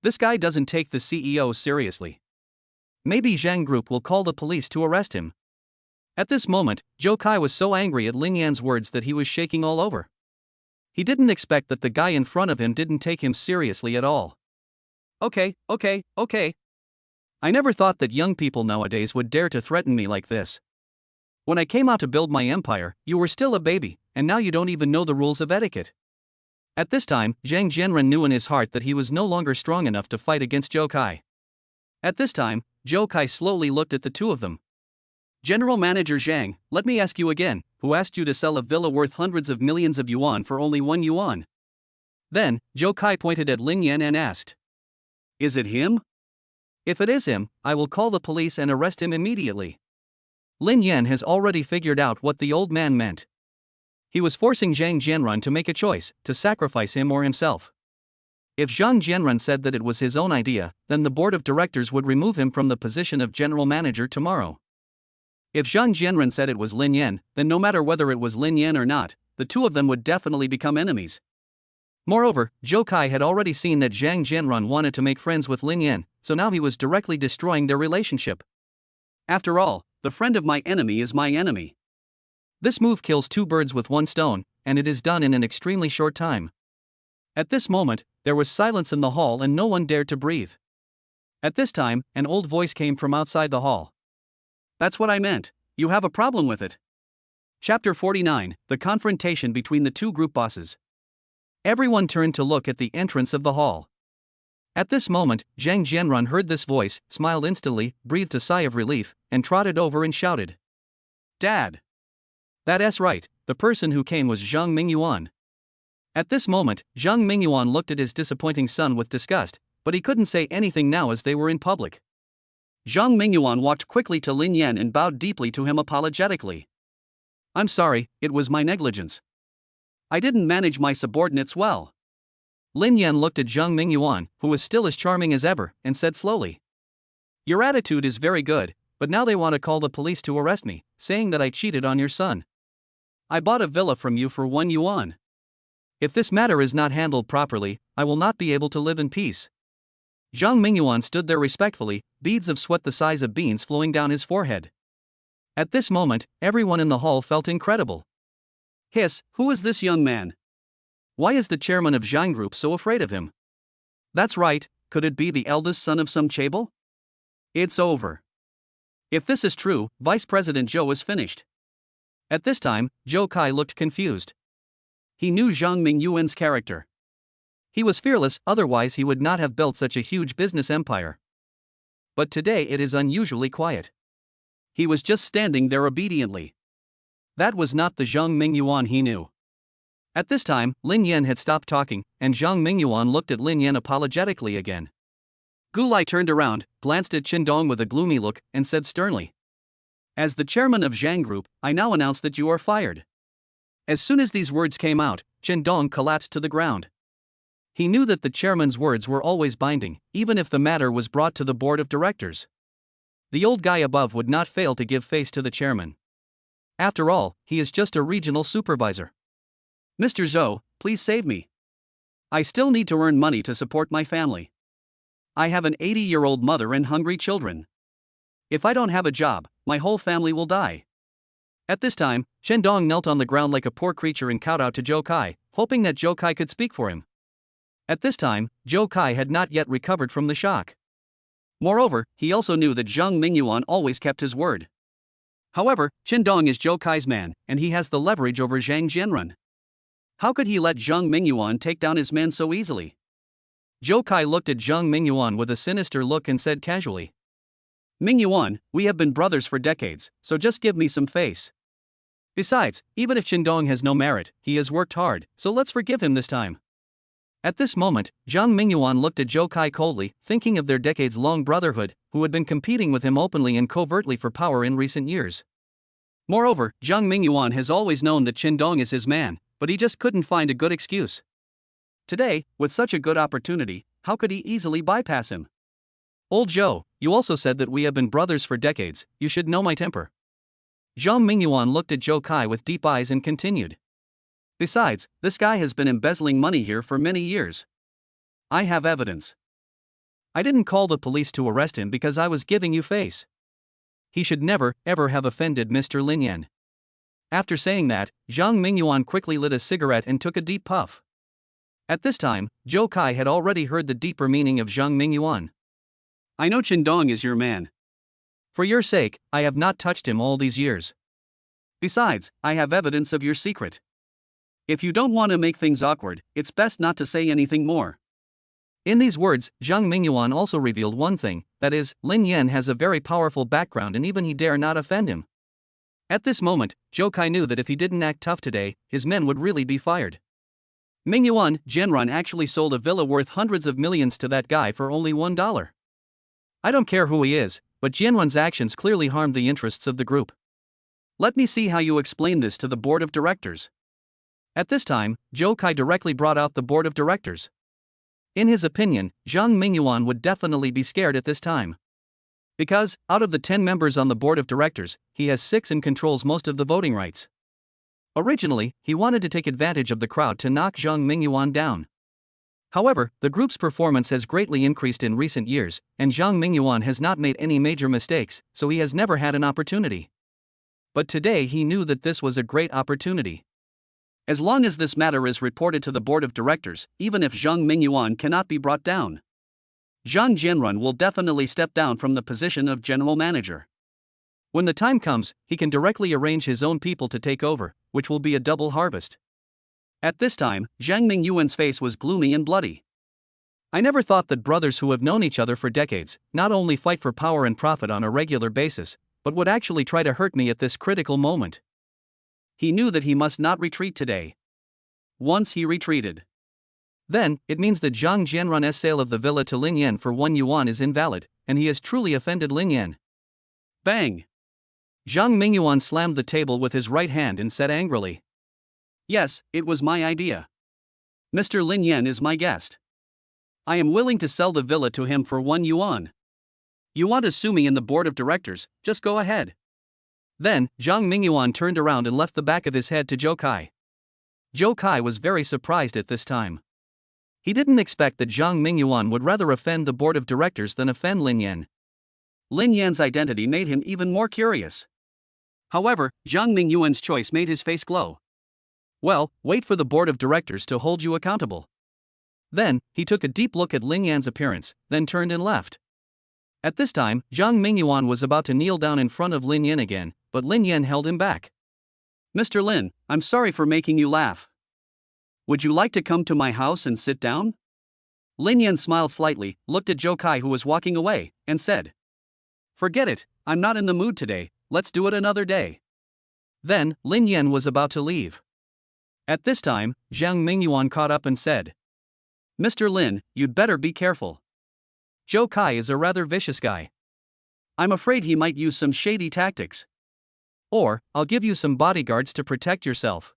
This guy doesn't take the CEO seriously. Maybe Zhang Group will call the police to arrest him. At this moment, Zhou Kai was so angry at Lin Yan's words that he was shaking all over. He didn't expect that the guy in front of him didn't take him seriously at all. Okay. I never thought that young people nowadays would dare to threaten me like this. When I came out to build my empire, you were still a baby, and now you don't even know the rules of etiquette. At this time, Zhang Jianrun knew in his heart that he was no longer strong enough to fight against Zhou Kai. At this time, Zhou Kai slowly looked at the two of them. General Manager Zhang, let me ask you again, who asked you to sell a villa worth hundreds of millions of yuan for only 1 yuan? Then, Zhou Kai pointed at Lin Yan and asked, "Is it him? If it is him, I will call the police and arrest him immediately." Lin Yan has already figured out what the old man meant. He was forcing Zhang Jianrun to make a choice, to sacrifice him or himself. If Zhang Jianrun said that it was his own idea, then the board of directors would remove him from the position of general manager tomorrow. If Zhang Jianrun said it was Lin Yan, then no matter whether it was Lin Yan or not, the two of them would definitely become enemies. Moreover, Zhou Kai had already seen that Zhang Jianrun wanted to make friends with Lin Yan, so now he was directly destroying their relationship. After all, the friend of my enemy is my enemy. This move kills two birds with one stone, and it is done in an extremely short time. At this moment, there was silence in the hall and no one dared to breathe. At this time, an old voice came from outside the hall. That's what I meant, you have a problem with it. Chapter 49, The Confrontation Between the Two Group Bosses. Everyone turned to look at the entrance of the hall. At this moment, Zhang Jianrun heard this voice, smiled instantly, breathed a sigh of relief, and trotted over and shouted, "Dad!" That's right, the person who came was Zhang Mingyuan. At this moment, Zhang Mingyuan looked at his disappointing son with disgust, but he couldn't say anything now as they were in public. Zhang Mingyuan walked quickly to Lin Yan and bowed deeply to him apologetically. "I'm sorry, it was my negligence. I didn't manage my subordinates well." Lin Yan looked at Zhang Mingyuan, who was still as charming as ever, and said slowly, "Your attitude is very good, but now they want to call the police to arrest me, saying that I cheated on your son. I bought a villa from you for 1 yuan. If this matter is not handled properly, I will not be able to live in peace." Zhang Mingyuan stood there respectfully, beads of sweat the size of beans flowing down his forehead. At this moment, everyone in the hall felt incredible. Hiss, who is this young man? Why is the chairman of Zhang Group so afraid of him? That's right, could it be the eldest son of some chaebol? It's over. If this is true, Vice President Zhou is finished. At this time, Zhou Kai looked confused. He knew Zhang Mingyuan's character. He was fearless, otherwise he would not have built such a huge business empire. But today it is unusually quiet. He was just standing there obediently. That was not the Zhang Mingyuan he knew. At this time, Lin Yan had stopped talking, and Zhang Mingyuan looked at Lin Yan apologetically again. Gulai turned around, glanced at Qindong with a gloomy look, and said sternly, "As the chairman of Zhang Group, I now announce that you are fired." As soon as these words came out, Chen Dong collapsed to the ground. He knew that the chairman's words were always binding, even if the matter was brought to the board of directors. The old guy above would not fail to give face to the chairman. After all, he is just a regional supervisor. Mr. Zhou, please save me. I still need to earn money to support my family. I have an 80-year-old mother and hungry children. If I don't have a job, my whole family will die. At this time, Chen Dong knelt on the ground like a poor creature and kowtowed to Zhou Kai, hoping that Zhou Kai could speak for him. At this time, Zhou Kai had not yet recovered from the shock. Moreover, he also knew that Zhang Mingyuan always kept his word. However, Chen Dong is Zhou Kai's man, and he has the leverage over Zhang Jianrun. How could he let Zhang Mingyuan take down his men so easily? Zhou Kai looked at Zhang Mingyuan with a sinister look and said casually, Mingyuan, we have been brothers for decades, so just give me some face. Besides, even if Chen Dong has no merit, he has worked hard, so let's forgive him this time. At this moment, Zhang Mingyuan looked at Zhou Kai coldly, thinking of their decades-long brotherhood, who had been competing with him openly and covertly for power in recent years. Moreover, Zhang Mingyuan has always known that Chen Dong is his man, but he just couldn't find a good excuse. Today, with such a good opportunity, how could he easily bypass him? Old Zhou, you also said that we have been brothers for decades, you should know my temper. Zhang Mingyuan looked at Zhou Kai with deep eyes and continued. Besides, this guy has been embezzling money here for many years. I have evidence. I didn't call the police to arrest him because I was giving you face. He should never, ever have offended Mr. Lin Yan. After saying that, Zhang Mingyuan quickly lit a cigarette and took a deep puff. At this time, Zhou Kai had already heard the deeper meaning of Zhang Mingyuan. I know Chen Dong is your man. For your sake, I have not touched him all these years. Besides, I have evidence of your secret. If you don't want to make things awkward, it's best not to say anything more. In these words, Zhang Mingyuan also revealed one thing, that is, Lin Yan has a very powerful background and even he dare not offend him. At this moment, Zhou Kai knew that if he didn't act tough today, his men would really be fired. Mingyuan, Jianrun actually sold a villa worth hundreds of millions to that guy for only $1. I don't care who he is, but Jianrun's actions clearly harmed the interests of the group. Let me see how you explain this to the board of directors. At this time, Zhou Kai directly brought out the board of directors. In his opinion, Zhang Mingyuan would definitely be scared at this time. Because, out of the 10 members on the board of directors, he has 6 and controls most of the voting rights. Originally, he wanted to take advantage of the crowd to knock Zhang Mingyuan down. However, the group's performance has greatly increased in recent years, and Zhang Mingyuan has not made any major mistakes, so he has never had an opportunity. But today he knew that this was a great opportunity. As long as this matter is reported to the board of directors, even if Zhang Mingyuan cannot be brought down, Zhang Jianrun will definitely step down from the position of general manager. When the time comes, he can directly arrange his own people to take over, which will be a double harvest. At this time, Zhang Mingyuan's face was gloomy and bloody. I never thought that brothers who have known each other for decades not only fight for power and profit on a regular basis, but would actually try to hurt me at this critical moment. He knew that he must not retreat today. Once he retreated, then it means that Zhang Jianrun's sale of the villa to Lin Yan for 1 yuan is invalid, and he has truly offended Lin Yan. Bang! Zhang Mingyuan slammed the table with his right hand and said angrily, Yes, it was my idea. Mr. Lin Yan is my guest. I am willing to sell the villa to him for 1 yuan. You want to sue me in the board of directors, just go ahead. Then, Zhang Mingyuan turned around and left the back of his head to Zhou Kai. Zhou Kai was very surprised at this time. He didn't expect that Zhang Mingyuan would rather offend the board of directors than offend Lin Yan. Lin Yan's identity made him even more curious. However, Zhang Mingyuan's choice made his face glow. Well, wait for the board of directors to hold you accountable. Then, he took a deep look at Lin Yan's appearance, then turned and left. At this time, Zhang Mingyuan was about to kneel down in front of Lin Yan again, but Lin Yan held him back. Mr. Lin, I'm sorry for making you laugh. Would you like to come to my house and sit down? Lin Yan smiled slightly, looked at Zhou Kai who was walking away, and said, Forget it, I'm not in the mood today, let's do it another day. Then, Lin Yan was about to leave. At this time, Zhang Mingyuan caught up and said, Mr. Lin, you'd better be careful. Zhou Kai is a rather vicious guy. I'm afraid he might use some shady tactics. Or, I'll give you some bodyguards to protect yourself.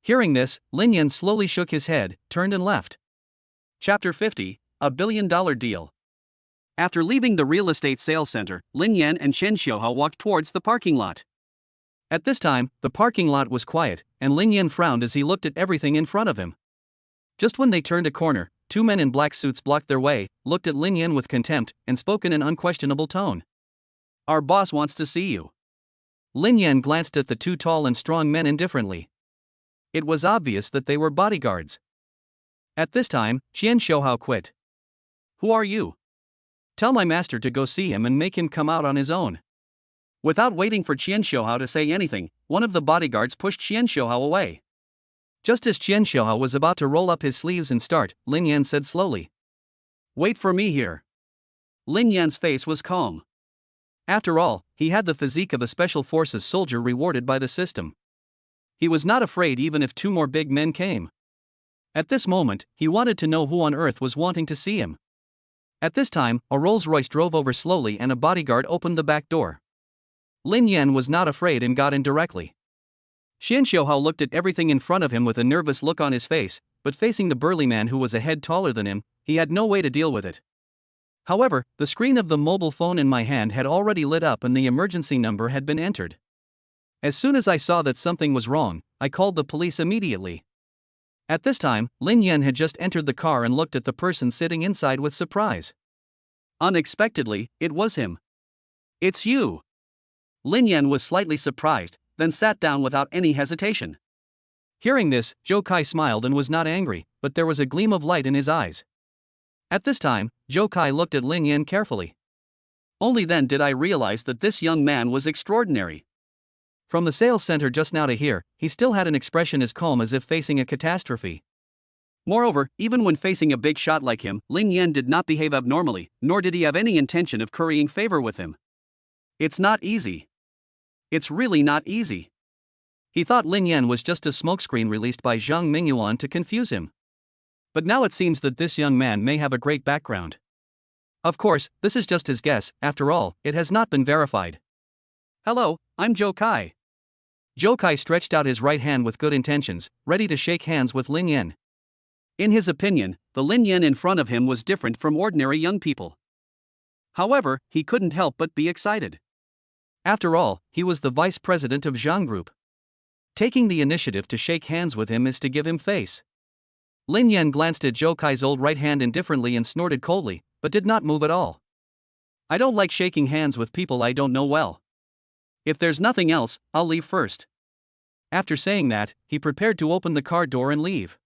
Hearing this, Lin Yan slowly shook his head, turned and left. Chapter 50, A Billion-Dollar Deal. After leaving the real estate sales center, Lin Yan and Chen Xiuhao walked towards the parking lot. At this time, the parking lot was quiet, and Lin Yan frowned as he looked at everything in front of him. Just when they turned a corner, two men in black suits blocked their way, looked at Lin Yan with contempt, and spoke in an unquestionable tone. Our boss wants to see you. Lin Yan glanced at the two tall and strong men indifferently. It was obvious that they were bodyguards. At this time, Chen Xiuhao quit. Who are you? Tell my master to go see him and make him come out on his own. Without waiting for Chen Xiuhao to say anything, one of the bodyguards pushed Chen Xiuhao away. Just as Chen Xiuhao was about to roll up his sleeves and start, Lin Yan said slowly, Wait for me here. Lin Yan's face was calm. After all, he had the physique of a special forces soldier rewarded by the system. He was not afraid even if two more big men came. At this moment, he wanted to know who on earth was wanting to see him. At this time, a Rolls-Royce drove over slowly and a bodyguard opened the back door. Lin Yan was not afraid and got in directly. Chen Xiuhao looked at everything in front of him with a nervous look on his face, but facing the burly man who was a head taller than him, he had no way to deal with it. However, the screen of the mobile phone in my hand had already lit up and the emergency number had been entered. As soon as I saw that something was wrong, I called the police immediately. At this time, Lin Yan had just entered the car and looked at the person sitting inside with surprise. Unexpectedly, it was him. It's you. Lin Yan was slightly surprised, then sat down without any hesitation. Hearing this, Zhou Kai smiled and was not angry, but there was a gleam of light in his eyes. At this time, Zhou Kai looked at Lin Yan carefully. Only then did I realize that this young man was extraordinary. From the sales center just now to here, he still had an expression as calm as if facing a catastrophe. Moreover, even when facing a big shot like him, Lin Yan did not behave abnormally, nor did he have any intention of currying favor with him. It's not easy. It's really not easy. He thought Lin Yan was just a smokescreen released by Zhang Mingyuan to confuse him. But now it seems that this young man may have a great background. Of course, this is just his guess, after all, it has not been verified. Hello, I'm Zhou Kai. Zhou Kai stretched out his right hand with good intentions, ready to shake hands with Lin Yan. In his opinion, the Lin Yan in front of him was different from ordinary young people. However, he couldn't help but be excited. After all, he was the vice president of Zhang Group. Taking the initiative to shake hands with him is to give him face. Lin Yan glanced at Zhou Kai's old right hand indifferently and snorted coldly, but did not move at all. I don't like shaking hands with people I don't know well. If there's nothing else, I'll leave first. After saying that, he prepared to open the car door and leave.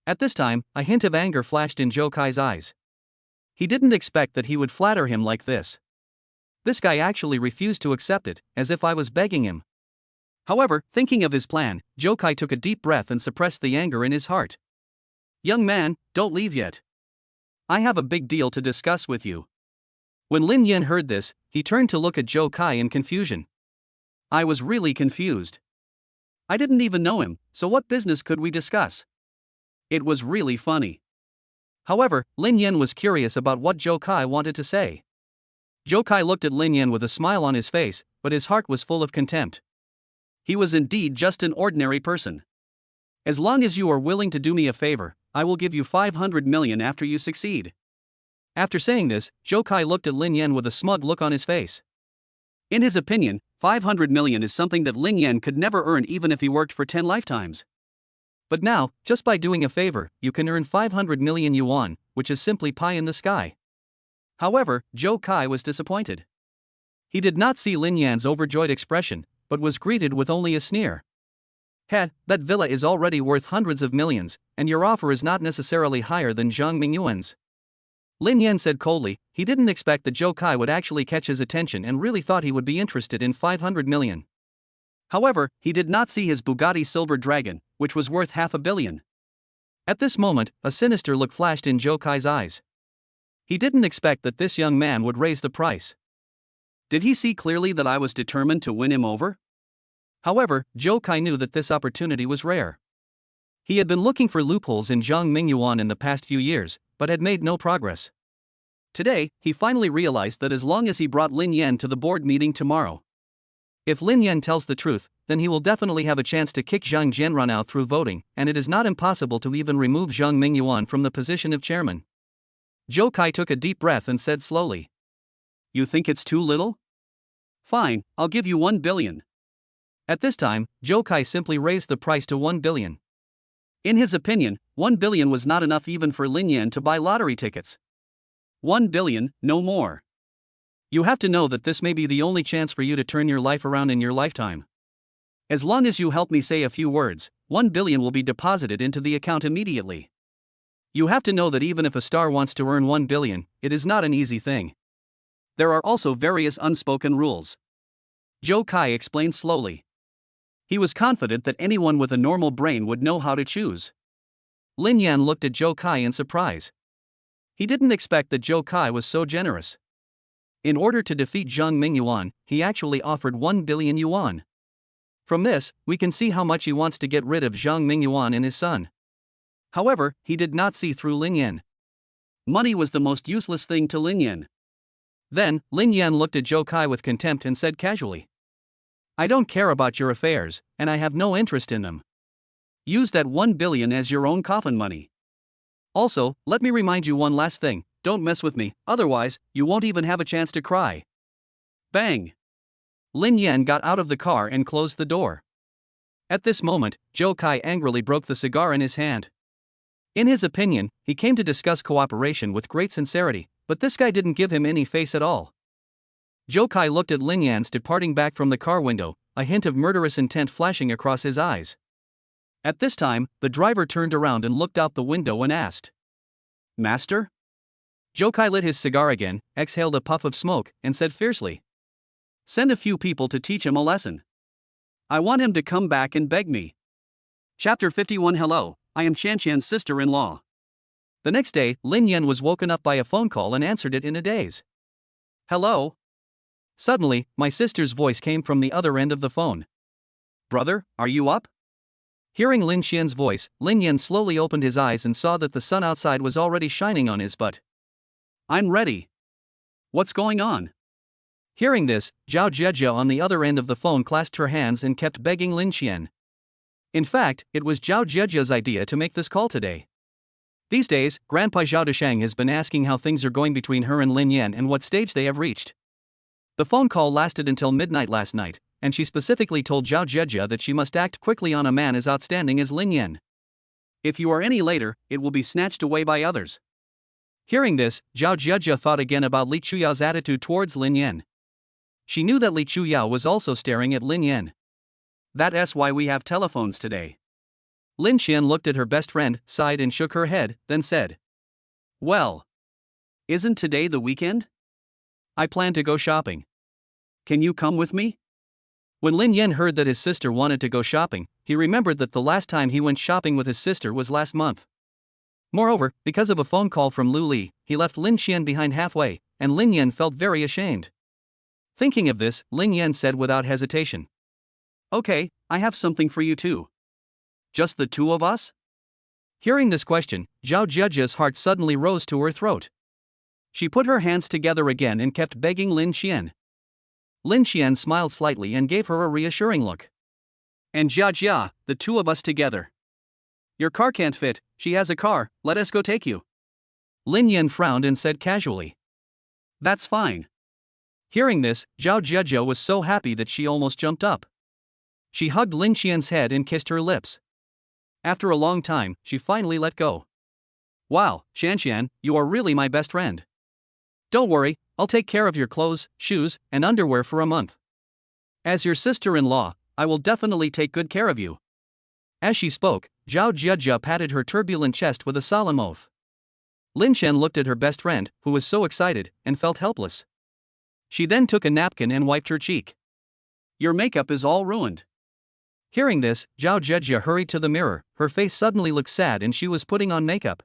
At this time, a hint of anger flashed in Zhou Kai's eyes. He didn't expect that he would flatter him like this. This guy actually refused to accept it, as if I was begging him. However, thinking of his plan, Zhou Kai took a deep breath and suppressed the anger in his heart. Young man, don't leave yet. I have a big deal to discuss with you. When Lin Yan heard this, he turned to look at Zhou Kai in confusion. I was really confused. I didn't even know him, so what business could we discuss? It was really funny. However, Lin Yan was curious about what Zhou Kai wanted to say. Zhou Kai looked at Lin Yan with a smile on his face, but his heart was full of contempt. He was indeed just an ordinary person. As long as you are willing to do me a favor, I will give you 500 million after you succeed. After saying this, Zhou Kai looked at Lin Yan with a smug look on his face. In his opinion, 500 million is something that Lin Yan could never earn even if he worked for 10 lifetimes. But now, just by doing a favor, you can earn 500 million yuan, which is simply pie in the sky. However, Zhou Kai was disappointed. He did not see Lin Yan's overjoyed expression, but was greeted with only a sneer. That villa is already worth hundreds of millions, and your offer is not necessarily higher than Zhang Mingyuan's. Lin Yan said coldly. He didn't expect that Zhou Kai would actually catch his attention and really thought he would be interested in 500 million. However, he did not see his Bugatti Silver Dragon, which was worth 500 million. At this moment, a sinister look flashed in Zhou Kai's eyes. He didn't expect that this young man would raise the price. Did he see clearly that I was determined to win him over? However, Zhou Kai knew that this opportunity was rare. He had been looking for loopholes in Zhang Mingyuan in the past few years, but had made no progress. Today, he finally realized that as long as he brought Lin Yan to the board meeting tomorrow, If Lin Yan tells the truth, then he will definitely have a chance to kick Zhang Jianran out through voting, and it is not impossible to even remove Zhang Mingyuan from the position of chairman. Zhou Kai took a deep breath and said slowly. You think it's too little? Fine, I'll give you 1 billion. At this time, Zhou Kai simply raised the price to 1 billion. In his opinion, 1 billion was not enough even for Lin Yan to buy lottery tickets. 1 billion, no more. You have to know that this may be the only chance for you to turn your life around in your lifetime. As long as you help me say a few words, 1 billion will be deposited into the account immediately. You have to know that even if a star wants to earn 1 billion, it is not an easy thing. There are also various unspoken rules. Zhou Kai explained slowly. He was confident that anyone with a normal brain would know how to choose. Lin Yan looked at Zhou Kai in surprise. He didn't expect that Zhou Kai was so generous. In order to defeat Zhang Mingyuan, he actually offered 1 billion yuan. From this, we can see how much he wants to get rid of Zhang Mingyuan and his son. However, he did not see through Lin Yan. Money was the most useless thing to Lin Yan. Then, Lin Yan looked at Zhou Kai with contempt and said casually, I don't care about your affairs, and I have no interest in them. Use that 1 billion as your own coffin money. Also, let me remind you one last thing, don't mess with me, otherwise, you won't even have a chance to cry. Bang! Lin Yan got out of the car and closed the door. At this moment, Zhou Kai angrily broke the cigar in his hand. In his opinion, he came to discuss cooperation with great sincerity, but this guy didn't give him any face at all. Zhou Kai looked at Lin Yan's departing back from the car window, a hint of murderous intent flashing across his eyes. At this time, the driver turned around and looked out the window and asked, Master? Zhou Kai lit his cigar again, exhaled a puff of smoke, and said fiercely, Send a few people to teach him a lesson. I want him to come back and beg me. Chapter 51. Hello, I am Qianqian's sister-in-law. The next day, Lin Yan was woken up by a phone call and answered it in a daze. Hello? Suddenly, my sister's voice came from the other end of the phone. Brother, are you up? Hearing Lin Xian's voice, Lin Yan slowly opened his eyes and saw that the sun outside was already shining on his butt. I'm ready. What's going on? Hearing this, Zhao Jieja on the other end of the phone clasped her hands and kept begging Lin Xian. In fact, it was Zhao Jieja's idea to make this call today. These days, Grandpa Zhao Deshang has been asking how things are going between her and Lin Yan and what stage they have reached. The phone call lasted until midnight last night, and she specifically told Zhao Jieja that she must act quickly on a man as outstanding as Lin Yan. If you are any later, it will be snatched away by others. Hearing this, Zhao Jieja thought again about Li Chuyao's attitude towards Lin Yan. She knew that Li Chuyao was also staring at Lin Yan. That's why we have telephones today. Lin Xian looked at her best friend, sighed and shook her head, then said, Well, isn't today the weekend? I plan to go shopping. Can you come with me? When Lin Yan heard that his sister wanted to go shopping, he remembered that the last time he went shopping with his sister was last month. Moreover, because of a phone call from Lu Li, he left Lin Xian behind halfway, and Lin Yan felt very ashamed. Thinking of this, Lin Yan said without hesitation, Okay, I have something for you too. Just the two of us? Hearing this question, Zhao Jieja's heart suddenly rose to her throat. She put her hands together again and kept begging Lin Xian. Lin Xian smiled slightly and gave her a reassuring look. And Jia, the two of us together. Your car can't fit, she has a car, let us go take you. Lin Yan frowned and said casually, That's fine. Hearing this, Zhao Jieja was so happy that she almost jumped up. She hugged Lin Xian's head and kissed her lips. After a long time, she finally let go. Wow, Qianqian, you are really my best friend. Don't worry, I'll take care of your clothes, shoes, and underwear for a month. As your sister-in-law, I will definitely take good care of you. As she spoke, Zhao Jieja patted her turbulent chest with a solemn oath. Lin Xian looked at her best friend, who was so excited, and felt helpless. She then took a napkin and wiped her cheek. Your makeup is all ruined. Hearing this, Zhao Jieja hurried to the mirror, her face suddenly looked sad and she was putting on makeup.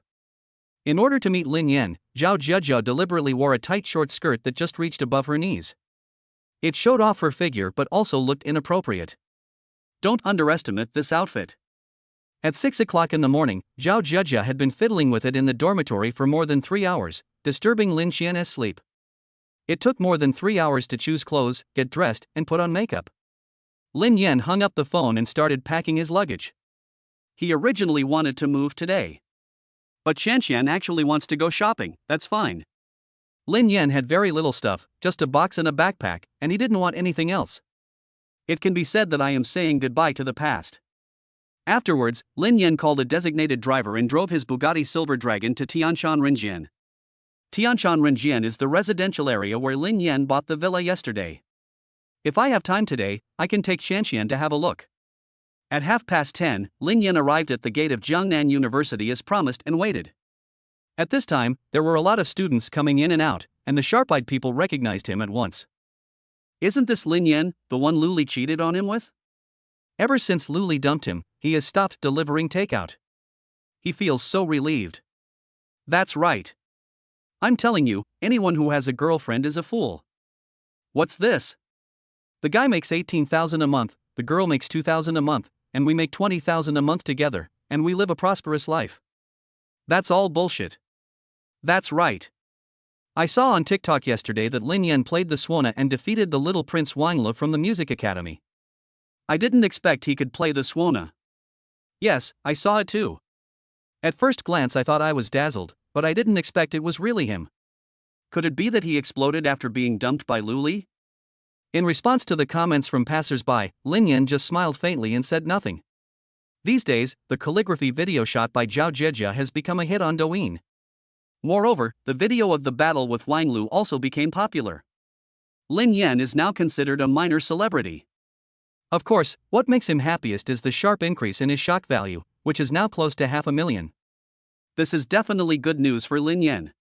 In order to meet Lin Yan, Zhao Jieja deliberately wore a tight short skirt that just reached above her knees. It showed off her figure but also looked inappropriate. Don't underestimate this outfit. At 6 o'clock in the morning, Zhao Jieja had been fiddling with it in the dormitory for more than 3 hours, disturbing Lin Xian's sleep. It took more than 3 hours to choose clothes, get dressed, and put on makeup. Lin Yan hung up the phone and started packing his luggage. He originally wanted to move today. But Qianqian actually wants to go shopping, that's fine. Lin Yan had very little stuff, just a box and a backpack, and he didn't want anything else. It can be said that I am saying goodbye to the past. Afterwards, Lin Yan called a designated driver and drove his Bugatti Silver Dragon to Tianshan Renjian. Tianshan Renjian is the residential area where Lin Yan bought the villa yesterday. If I have time today, I can take Qianqian to have a look. At 10:30, Lin Yan arrived at the gate of Jiangnan University as promised and waited. At this time, there were a lot of students coming in and out, and the sharp-eyed people recognized him at once. Isn't this Lin Yan, the one Luli cheated on him with? Ever since Luli dumped him, he has stopped delivering takeout. He feels so relieved. That's right. I'm telling you, anyone who has a girlfriend is a fool. What's this? The guy makes 18,000 a month, the girl makes 2,000 a month, and we make 20,000 a month together, and we live a prosperous life. That's all bullshit. That's right. I saw on TikTok yesterday that Lin Yan played the Swana and defeated the little Prince Wangla from the music academy. I didn't expect he could play the Swana. Yes, I saw it too. At first glance I thought I was dazzled, but I didn't expect it was really him. Could it be that he exploded after being dumped by Luli? In response to the comments from passers-by, Lin Yan just smiled faintly and said nothing. These days, the calligraphy video shot by Zhao Jieja has become a hit on Douyin. Moreover, the video of the battle with Wang Lu also became popular. Lin Yan is now considered a minor celebrity. Of course, what makes him happiest is the sharp increase in his shock value, which is now close to 500,000. This is definitely good news for Lin Yan.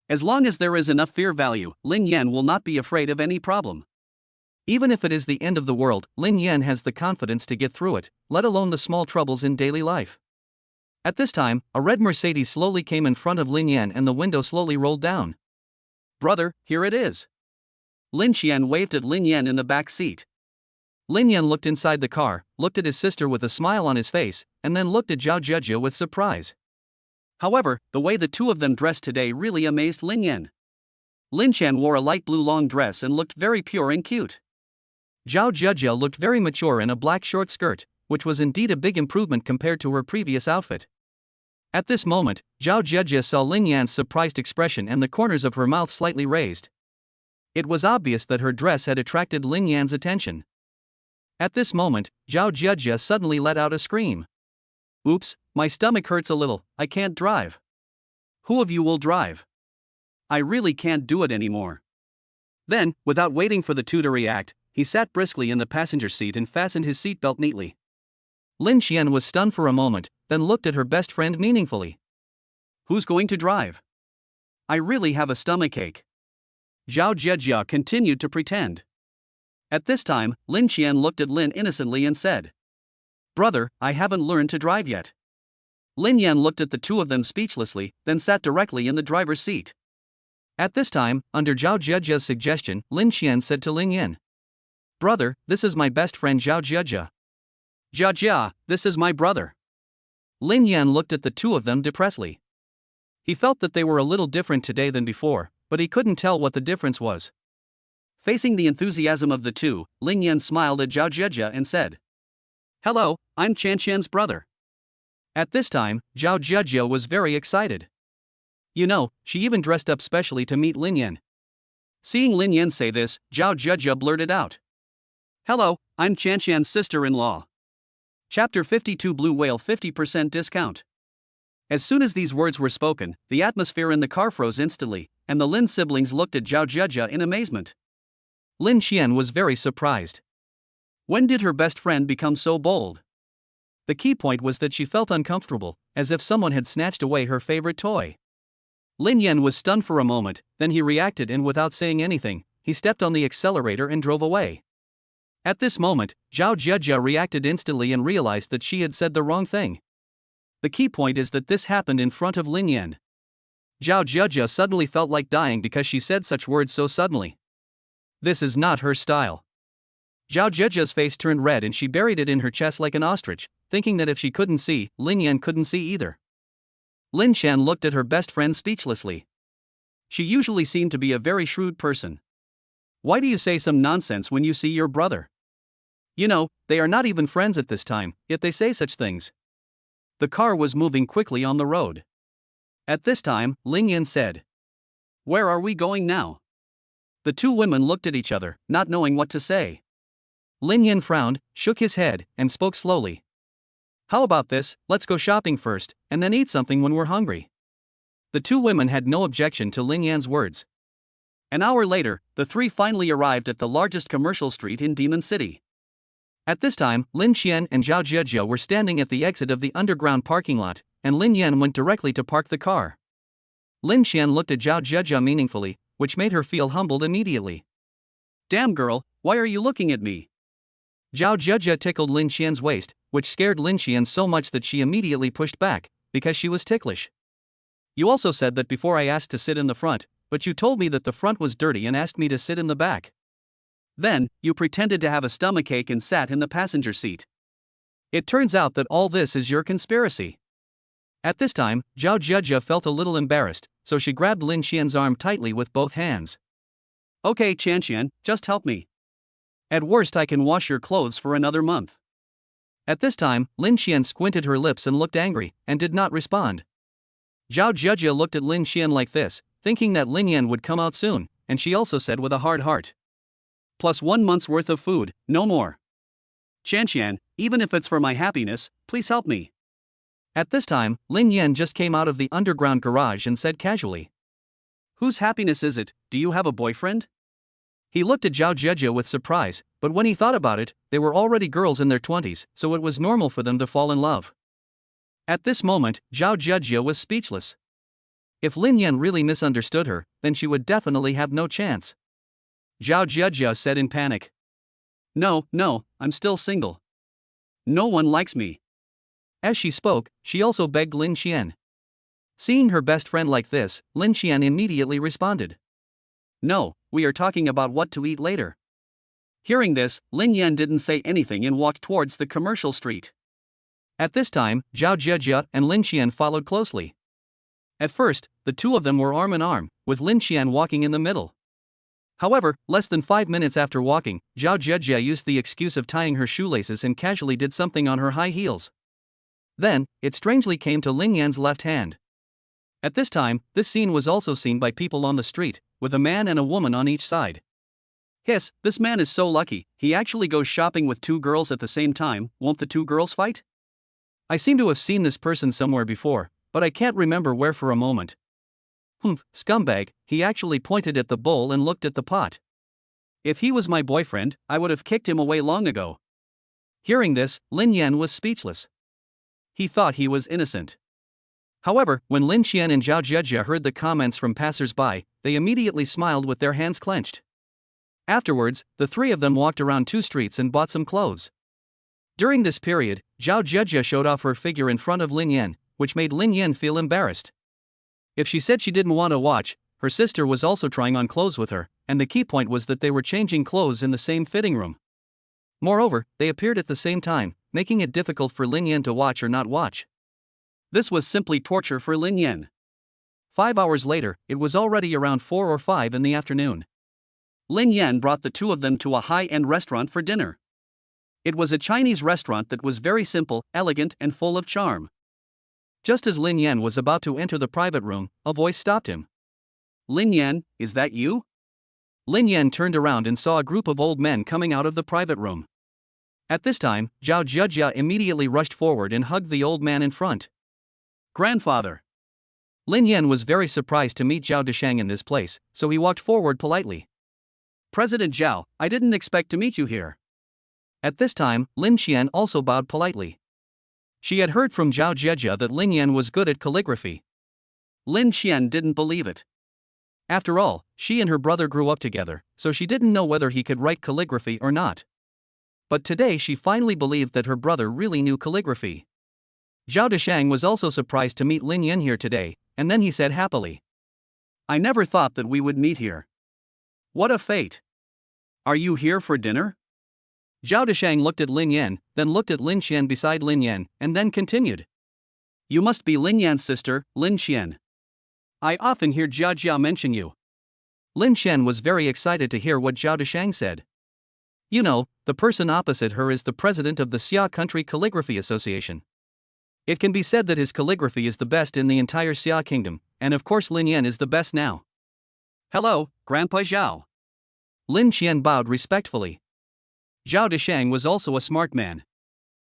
As long as there is enough fear value, Lin Yan will not be afraid of any problem. Even if it is the end of the world, Lin Yan has the confidence to get through it, let alone the small troubles in daily life. At this time, a red Mercedes slowly came in front of Lin Yan and the window slowly rolled down. Brother, here it is. Lin Qian waved at Lin Yan in the back seat. Lin Yan looked inside the car, looked at his sister with a smile on his face, and then looked at Zhao Jieja with surprise. However, the way the two of them dressed today really amazed Lin Yan. Lin Qian wore a light blue long dress and looked very pure and cute. Zhao Jieja looked very mature in a black short skirt, which was indeed a big improvement compared to her previous outfit. At this moment, Zhao Jieja saw Lin Yan's surprised expression and the corners of her mouth slightly raised. It was obvious that her dress had attracted Lin Yan's attention. At this moment, Zhao Jieja suddenly let out a scream. Oops, my stomach hurts a little, I can't drive. Who of you will drive? I really can't do it anymore. Then, without waiting for the two to react, he sat briskly in the passenger seat and fastened his seatbelt neatly. Lin Qian was stunned for a moment, then looked at her best friend meaningfully. Who's going to drive? I really have a stomachache. Zhao Jieja continued to pretend. At this time, Lin Qian looked at Lin innocently and said, Brother, I haven't learned to drive yet. Lin Yan looked at the two of them speechlessly, then sat directly in the driver's seat. At this time, under Zhao Jieja's suggestion, Lin Qian said to Lin Yan, Brother, this is my best friend Zhao Jieja. Jia, this is my brother. Lin Yan looked at the two of them depressedly. He felt that they were a little different today than before, but he couldn't tell what the difference was. Facing the enthusiasm of the two, Lin Yan smiled at Zhao Jieja and said, Hello, I'm Qianqian's brother. At this time, Zhao Jieja was very excited. You know, she even dressed up specially to meet Lin Yan. Seeing Lin Yan say this, Zhao Jieja blurted out, Hello, I'm Qianqian's sister-in-law. Chapter 52 Blue Whale 50% discount. As soon as these words were spoken, the atmosphere in the car froze instantly, and the Lin siblings looked at Zhao Jieja in amazement. Lin Qian was very surprised. When did her best friend become so bold? The key point was that she felt uncomfortable, as if someone had snatched away her favorite toy. Lin Yan was stunned for a moment, then he reacted and without saying anything, he stepped on the accelerator and drove away. At this moment, Zhao Jieja reacted instantly and realized that she had said the wrong thing. The key point is that this happened in front of Lin Yan. Zhao Jieja suddenly felt like dying because she said such words so suddenly. This is not her style. Zhao Jieja's face turned red and she buried it in her chest like an ostrich, thinking that if she couldn't see, Lin Yan couldn't see either. Lin Qian looked at her best friend speechlessly. She usually seemed to be a very shrewd person. Why do you say some nonsense when you see your brother? You know, they are not even friends at this time, yet they say such things. The car was moving quickly on the road. At this time, Lin Yan said, "Where are we going now?" The two women looked at each other, not knowing what to say. Lin Yan frowned, shook his head, and spoke slowly. "How about this, let's go shopping first, and then eat something when we're hungry." The two women had no objection to Lin Yan's words. An hour later, the three finally arrived at the largest commercial street in Demon City. At this time, Lin Qian and Zhao Jieji were standing at the exit of the underground parking lot, and Lin Yan went directly to park the car. Lin Qian looked at Zhao Jieji meaningfully, which made her feel humbled immediately. "Damn girl, why are you looking at me?" Zhao Jieji tickled Lin Qian's waist, which scared Lin Qian so much that she immediately pushed back, because she was ticklish. "You also said that before I asked to sit in the front, but you told me that the front was dirty and asked me to sit in the back. Then, you pretended to have a stomachache and sat in the passenger seat. It turns out that all this is your conspiracy." At this time, Zhao Jieji felt a little embarrassed, so she grabbed Lin Qian's arm tightly with both hands. "Okay, Qian, just help me. At worst I can wash your clothes for another month." At this time, Lin Qian squinted her lips and looked angry, and did not respond. Zhao Jieji looked at Lin Qian like this, thinking that Lin Yan would come out soon, and she also said with a hard heart, "Plus 1 month's worth of food, no more. Qian, even if it's for my happiness, please help me." At this time, Lin Yan just came out of the underground garage and said casually, "Whose happiness is it? Do you have a boyfriend?" He looked at Zhao Jieji with surprise, but when he thought about it, they were already girls in their 20s, so it was normal for them to fall in love. At this moment, Zhao Jieji was speechless. If Lin Yan really misunderstood her, then she would definitely have no chance. Zhao Jieji said in panic, No, I'm still single. No one likes me." As she spoke, she also begged Lin Qian. Seeing her best friend like this, Lin Qian immediately responded, "No, we are talking about what to eat later." Hearing this, Lin Yan didn't say anything and walked towards the commercial street. At this time, Zhao Jieji and Lin Qian followed closely. At first, the two of them were arm in arm, with Lin Qian walking in the middle. However, less than 5 minutes after walking, Zhao Jieji used the excuse of tying her shoelaces and casually did something on her high heels. Then, it strangely came to Lin Yan's left hand. At this time, this scene was also seen by people on the street, with a man and a woman on each side. "Hiss, this man is so lucky, he actually goes shopping with 2 girls at the same time, won't the 2 girls fight?" I seem to have seen this person somewhere before, but I can't remember where for a moment. Scumbag, he actually pointed at the bowl and looked at the pot. "If he was my boyfriend, I would have kicked him away long ago." Hearing this, Lin Yan was speechless. He thought he was innocent. However, when Lin Qian and Zhao Jieji heard the comments from passers-by, they immediately smiled with their hands clenched. Afterwards, the three of them walked around 2 streets and bought some clothes. During this period, Zhao Jieji showed off her figure in front of Lin Yan, which made Lin Yan feel embarrassed. If she said she didn't want to watch, her sister was also trying on clothes with her, and the key point was that they were changing clothes in the same fitting room. Moreover, they appeared at the same time, making it difficult for Lin Yan to watch or not watch. This was simply torture for Lin Yan. 5 hours later, it was already around 4 or 5 in the afternoon. Lin Yan brought the two of them to a high-end restaurant for dinner. It was a Chinese restaurant that was very simple, elegant, and full of charm. Just as Lin Yan was about to enter the private room, a voice stopped him. "Lin Yan, is that you?" Lin Yan turned around and saw a group of old men coming out of the private room. At this time, Zhao Jieji immediately rushed forward and hugged the old man in front. "Grandfather." Lin Yan was very surprised to meet Zhao Deshang in this place, so he walked forward politely. "President Zhao, I didn't expect to meet you here." At this time, Lin Qian also bowed politely. She had heard from Zhao Jieji that Lin Yan was good at calligraphy. Lin Qian didn't believe it. After all, she and her brother grew up together, so she didn't know whether he could write calligraphy or not. But today she finally believed that her brother really knew calligraphy. Zhao Deshang was also surprised to meet Lin Yan here today, and then he said happily, "I never thought that we would meet here. What a fate. Are you here for dinner?" Zhao Deshang looked at Lin Yan, then looked at Lin Qian beside Lin Yan, and then continued. "You must be Lin Yan's sister, Lin Qian. I often hear Jia mention you." Lin Qian was very excited to hear what Zhao Deshang said. You know, the person opposite her is the president of the Xia Country Calligraphy Association. It can be said that his calligraphy is the best in the entire Xia kingdom, and of course Lin Yan is the best now. Hello, Grandpa Zhao. Lin Qian bowed respectfully. Zhao Deshang was also a smart man.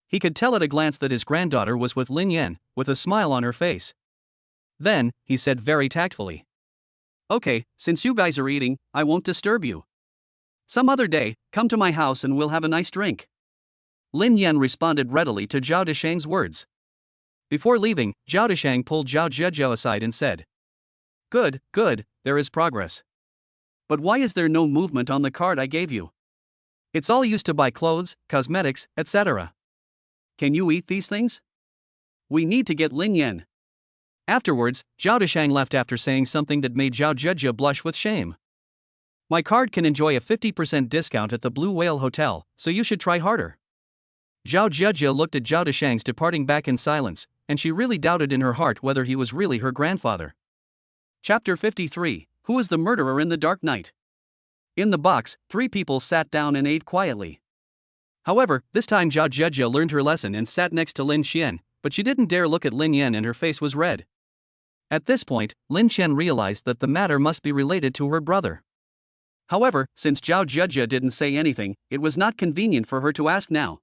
He could tell at a glance that his granddaughter was with Lin Yan, with a smile on her face. Then, he said very tactfully. Okay, since you guys are eating, I won't disturb you. Some other day, come to my house and we'll have a nice drink. Lin Yan responded readily to Zhao Deshang's words. Before leaving, Zhao Deshang pulled Zhao Zhejiao aside and said, Good, there is progress. But why is there no movement on the card I gave you? It's all used to buy clothes, cosmetics, etc. Can you eat these things? We need to get Lin Yan. Afterwards, Zhao Deshang left after saying something that made Zhao Zhejiao blush with shame. My card can enjoy a 50% discount at the Blue Whale Hotel, so you should try harder. Zhao Zhejiao looked at Zhao Deshang's departing back in silence, and she really doubted in her heart whether he was really her grandfather. Chapter 53, Who is the Murderer in the Dark Night? In the box, 3 people sat down and ate quietly. However, this time Zhao Zhejiao learned her lesson and sat next to Lin Qian, but she didn't dare look at Lin Yan and her face was red. At this point, Lin Qian realized that the matter must be related to her brother. However, since Zhao Zhejiao didn't say anything, it was not convenient for her to ask now.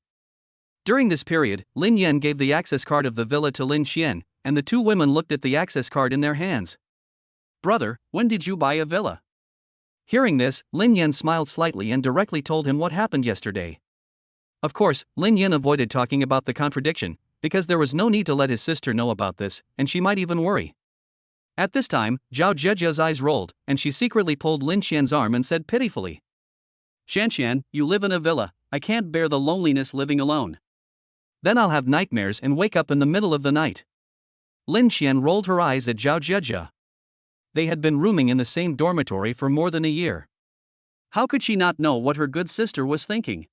During this period, Lin Yan gave the access card of the villa to Lin Qian, and the 2 women looked at the access card in their hands. Brother, when did you buy a villa? Hearing this, Lin Yan smiled slightly and directly told him what happened yesterday. Of course, Lin Yan avoided talking about the contradiction, because there was no need to let his sister know about this, and she might even worry. At this time, Zhao Zhejiao's eyes rolled, and she secretly pulled Lin Qian's arm and said pitifully, Qian, you live in a villa, I can't bear the loneliness living alone. Then I'll have nightmares and wake up in the middle of the night. Lin Qian rolled her eyes at Zhao Zhejiao. They had been rooming in the same dormitory for more than a year. How could she not know what her good sister was thinking?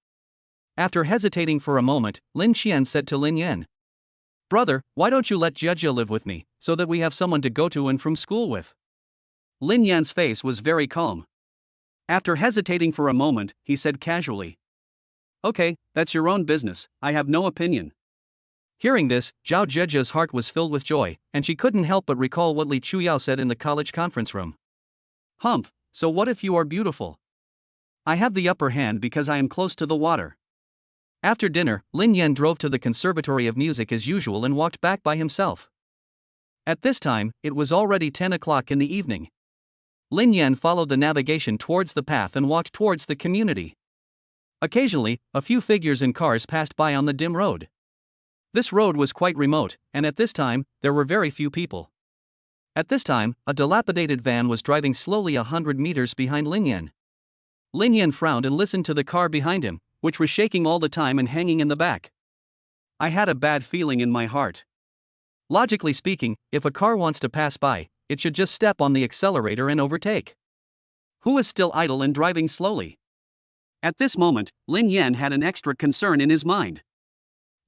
After hesitating for a moment, Lin Qian said to Lin Yan, Brother, why don't you let Zhejiao live with me, so that we have someone to go to and from school with? Lin Yan's face was very calm. After hesitating for a moment, he said casually, Okay, that's your own business, I have no opinion. Hearing this, Zhao Zhejiao's heart was filled with joy, and she couldn't help but recall what Li Chuyao said in the college conference room. Humph, so what if you are beautiful? I have the upper hand because I am close to the water. After dinner, Lin Yan drove to the Conservatory of Music as usual and walked back by himself. At this time, it was already 10 o'clock in the evening. Lin Yan followed the navigation towards the path and walked towards the community. Occasionally, a few figures and cars passed by on the dim road. This road was quite remote, and at this time, there were very few people. At this time, a dilapidated van was driving slowly 100 meters behind Lin Yan. Lin Yan frowned and listened to the car behind him, which was shaking all the time and hanging in the back. I had a bad feeling in my heart. Logically speaking, if a car wants to pass by, it should just step on the accelerator and overtake. Who is still idle and driving slowly? At this moment, Lin Yan had an extra concern in his mind.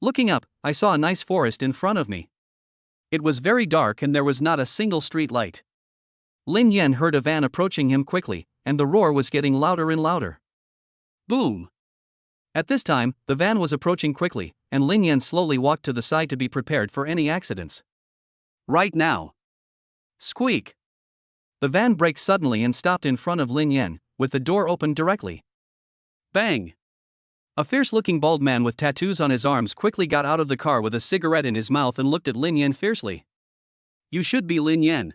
Looking up, I saw a nice forest in front of me. It was very dark and there was not a single street light. Lin Yan heard a van approaching him quickly, and the roar was getting louder and louder. Boom! At this time, the van was approaching quickly, and Lin Yan slowly walked to the side to be prepared for any accidents. Right now. Squeak! The van braked suddenly and stopped in front of Lin Yan, with the door opened directly. Bang! A fierce-looking bald man with tattoos on his arms quickly got out of the car with a cigarette in his mouth and looked at Lin Yan fiercely. You should be Lin Yan.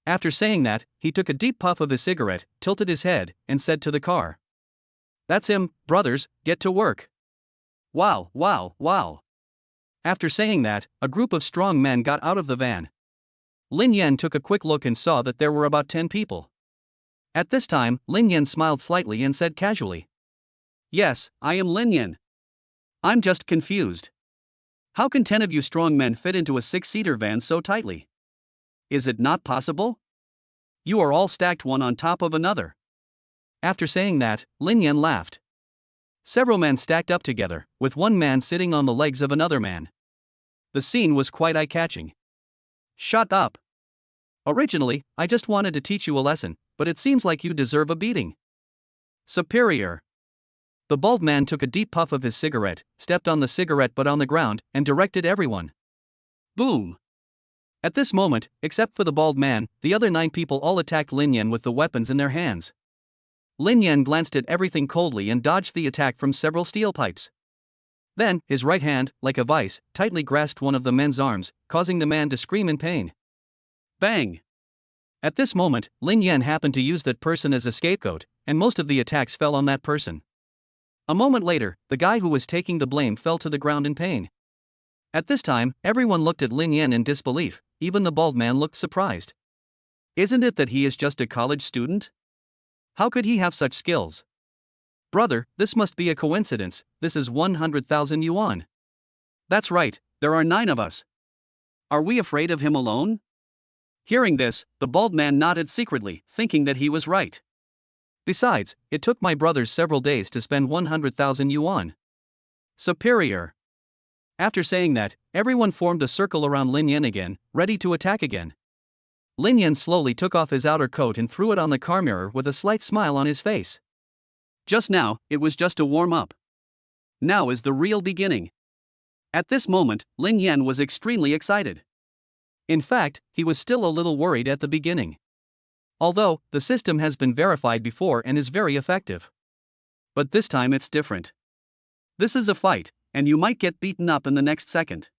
After saying that, he took a deep puff of his cigarette, tilted his head, and said to the car, That's him, brothers, get to work. Wow. After saying that, a group of strong men got out of the van. Lin Yan took a quick look and saw that there were about 10 people. At this time, Lin Yan smiled slightly and said casually, Yes, I am Lin Yan. I'm just confused. How can 10 of you strong men fit into a 6-seater van so tightly? Is it not possible? You are all stacked one on top of another. After saying that, Lin Yan laughed. Several men stacked up together, with one man sitting on the legs of another man. The scene was quite eye-catching. Shut up. Originally, I just wanted to teach you a lesson, but it seems like you deserve a beating. Superior. The bald man took a deep puff of his cigarette, stepped on the cigarette butt on the ground, and directed everyone. Boom! At this moment, except for the bald man, the other 9 people all attacked Lin Yan with the weapons in their hands. Lin Yan glanced at everything coldly and dodged the attack from several steel pipes. Then, his right hand, like a vice, tightly grasped one of the men's arms, causing the man to scream in pain. Bang! At this moment, Lin Yan happened to use that person as a scapegoat, and most of the attacks fell on that person. A moment later, the guy who was taking the blame fell to the ground in pain. At this time, everyone looked at Lin Yan in disbelief, even the bald man looked surprised. Isn't it that he is just a college student? How could he have such skills? Brother, this must be a coincidence, this is 100,000 yuan. That's right, there are 9 of us. Are we afraid of him alone? Hearing this, the bald man nodded secretly, thinking that he was right. Besides, it took my brothers several days to spend 100,000 yuan. Superior. After saying that, everyone formed a circle around Lin Yan again, ready to attack again. Lin Yan slowly took off his outer coat and threw it on the car mirror with a slight smile on his face. Just now, it was just a warm-up. Now is the real beginning. At this moment, Lin Yan was extremely excited. In fact, he was still a little worried at the beginning. Although, the system has been verified before and is very effective. But this time it's different. This is a fight, and you might get beaten up in the next second.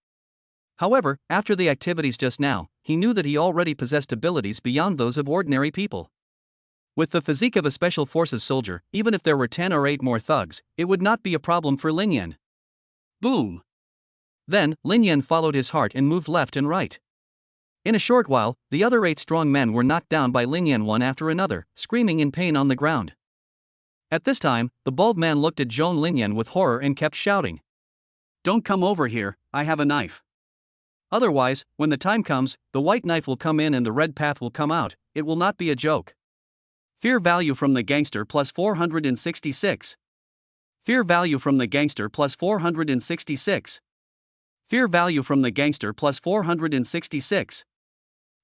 However, after the activities just now, he knew that he already possessed abilities beyond those of ordinary people. With the physique of a special forces soldier, even if there were 10 or 8 more thugs, it would not be a problem for Lin Yan. Boom! Then, Lin Yan followed his heart and moved left and right. In a short while, the other 8 strong men were knocked down by Lin Yan one after another, screaming in pain on the ground. At this time, the bald man looked at Zhong Lin Yan with horror and kept shouting. Don't come over here, I have a knife. Otherwise, when the time comes, the white knife will come in and the red path will come out, it will not be a joke. Fear value from the gangster plus 466. Fear value from the gangster plus 466. Fear value from the gangster plus 466.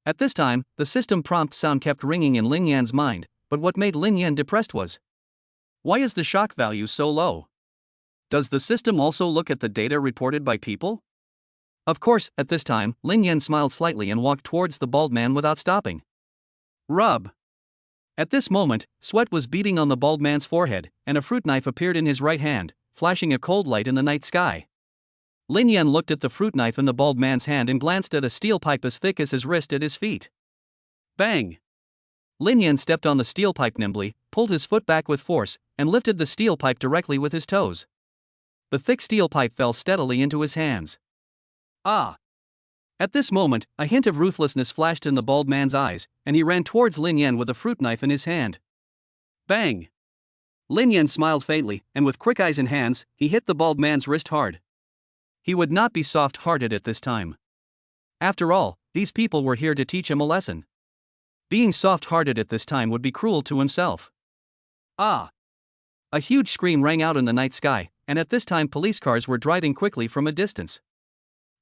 At this time, the system prompt sound kept ringing in Lin Yan's mind, but what made Lin Yan depressed was, why is the shock value so low? Does the system also look at the data reported by people? Of course, at this time, Lin Yan smiled slightly and walked towards the bald man without stopping. Rub. At this moment, sweat was beading on the bald man's forehead, and a fruit knife appeared in his right hand, flashing a cold light in the night sky. Lin Yan looked at the fruit knife in the bald man's hand and glanced at a steel pipe as thick as his wrist at his feet. Bang! Lin Yan stepped on the steel pipe nimbly, pulled his foot back with force, and lifted the steel pipe directly with his toes. The thick steel pipe fell steadily into his hands. Ah! At this moment, a hint of ruthlessness flashed in the bald man's eyes, and he ran towards Lin Yan with a fruit knife in his hand. Bang! Lin Yan smiled faintly, and with quick eyes and hands, he hit the bald man's wrist hard. He would not be soft-hearted at this time. After all, these people were here to teach him a lesson. Being soft-hearted at this time would be cruel to himself. Ah! A huge scream rang out in the night sky, and at this time police cars were driving quickly from a distance.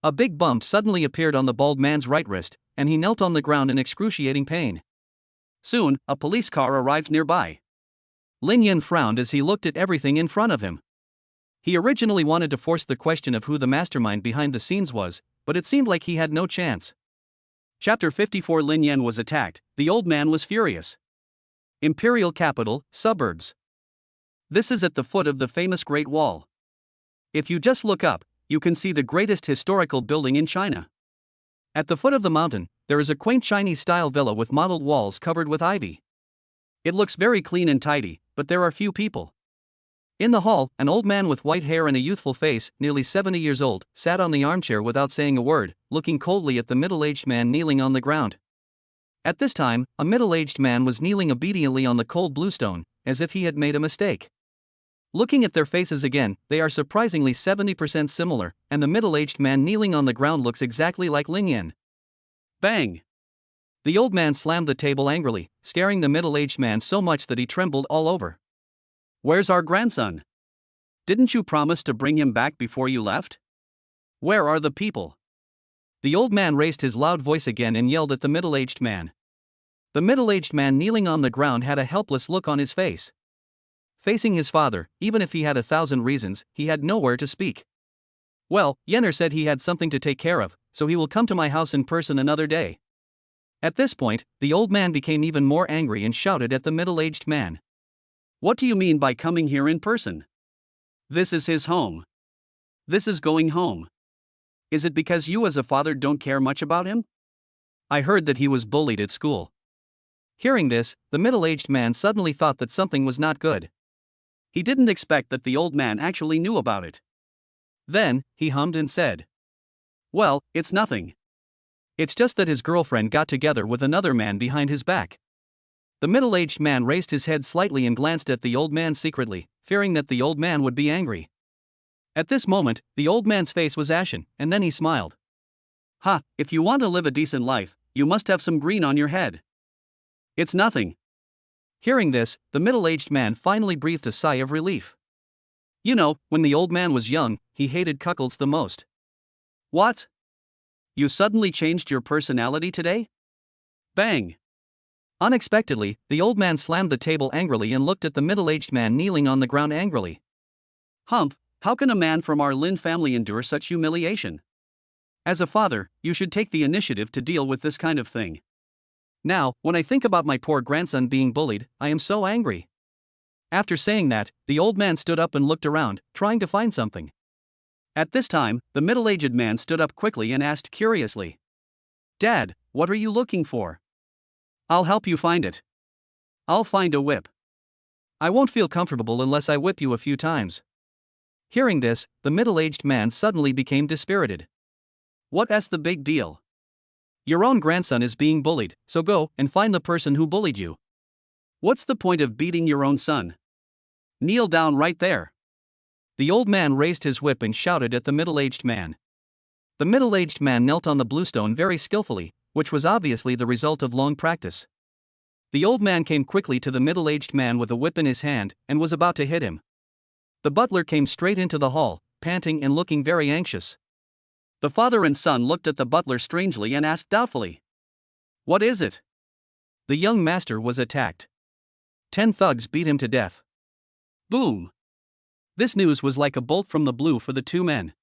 A big bump suddenly appeared on the bald man's right wrist, and he knelt on the ground in excruciating pain. Soon, a police car arrived nearby. Lin Yan frowned as he looked at everything in front of him. He originally wanted to force the question of who the mastermind behind the scenes was, but it seemed like he had no chance. Chapter 54. Lin Yan was attacked. The old man was furious. Imperial capital, suburbs. This is at the foot of the famous Great Wall. If you just look up, you can see the greatest historical building in China. At the foot of the mountain, there is a quaint Chinese-style villa with mottled walls covered with ivy. It looks very clean and tidy, but there are few people. In the hall, an old man with white hair and a youthful face, nearly 70 years old, sat on the armchair without saying a word, looking coldly at the middle-aged man kneeling on the ground. At this time, a middle-aged man was kneeling obediently on the cold bluestone, as if he had made a mistake. Looking at their faces again, they are surprisingly 70% similar, and the middle-aged man kneeling on the ground looks exactly like Lin Yan. Bang! The old man slammed the table angrily, scaring the middle-aged man so much that he trembled all over. Where's our grandson? Didn't you promise to bring him back before you left? Where are the people? The old man raised his loud voice again and yelled at the middle-aged man. The middle-aged man kneeling on the ground had a helpless look on his face. Facing his father, even if he had 1,000 reasons, he had nowhere to speak. Well, Yenner said he had something to take care of, so he will come to my house in person another day. At this point, the old man became even more angry and shouted at the middle-aged man. What do you mean by coming here in person? This is his home. This is going home. Is it because you as a father don't care much about him? I heard that he was bullied at school. Hearing this, the middle-aged man suddenly thought that something was not good. He didn't expect that the old man actually knew about it. Then, he hummed and said, "Well, it's nothing. It's just that his girlfriend got together with another man behind his back." The middle-aged man raised his head slightly and glanced at the old man secretly, fearing that the old man would be angry. At this moment, the old man's face was ashen, and then he smiled. "Ha, if you want to live a decent life, you must have some green on your head. It's nothing." Hearing this, the middle-aged man finally breathed a sigh of relief. You know, when the old man was young, he hated cuckolds the most. What? You suddenly changed your personality today? Bang! Unexpectedly, the old man slammed the table angrily and looked at the middle-aged man kneeling on the ground angrily. Humph, how can a man from our Lin family endure such humiliation? As a father, you should take the initiative to deal with this kind of thing. Now, when I think about my poor grandson being bullied, I am so angry. After saying that, the old man stood up and looked around, trying to find something. At this time, the middle-aged man stood up quickly and asked curiously, "Dad, what are you looking for?" "I'll help you find it. I'll find a whip." "I won't feel comfortable unless I whip you a few times." Hearing this, the middle-aged man suddenly became dispirited. "What's the big deal? Your own grandson is being bullied, so go and find the person who bullied you." What's the point of beating your own son? Kneel down right there." The old man raised his whip and shouted at the middle-aged man. The middle-aged man knelt on the bluestone very skillfully, which was obviously the result of long practice. The old man came quickly to the middle-aged man with a whip in his hand and was about to hit him. The butler came straight into the hall, panting and looking very anxious. The father and son looked at the butler strangely and asked doubtfully, "What is it?" The young master was attacked. 10 thugs beat him to death. Boom! This news was like a bolt from the blue for the two men.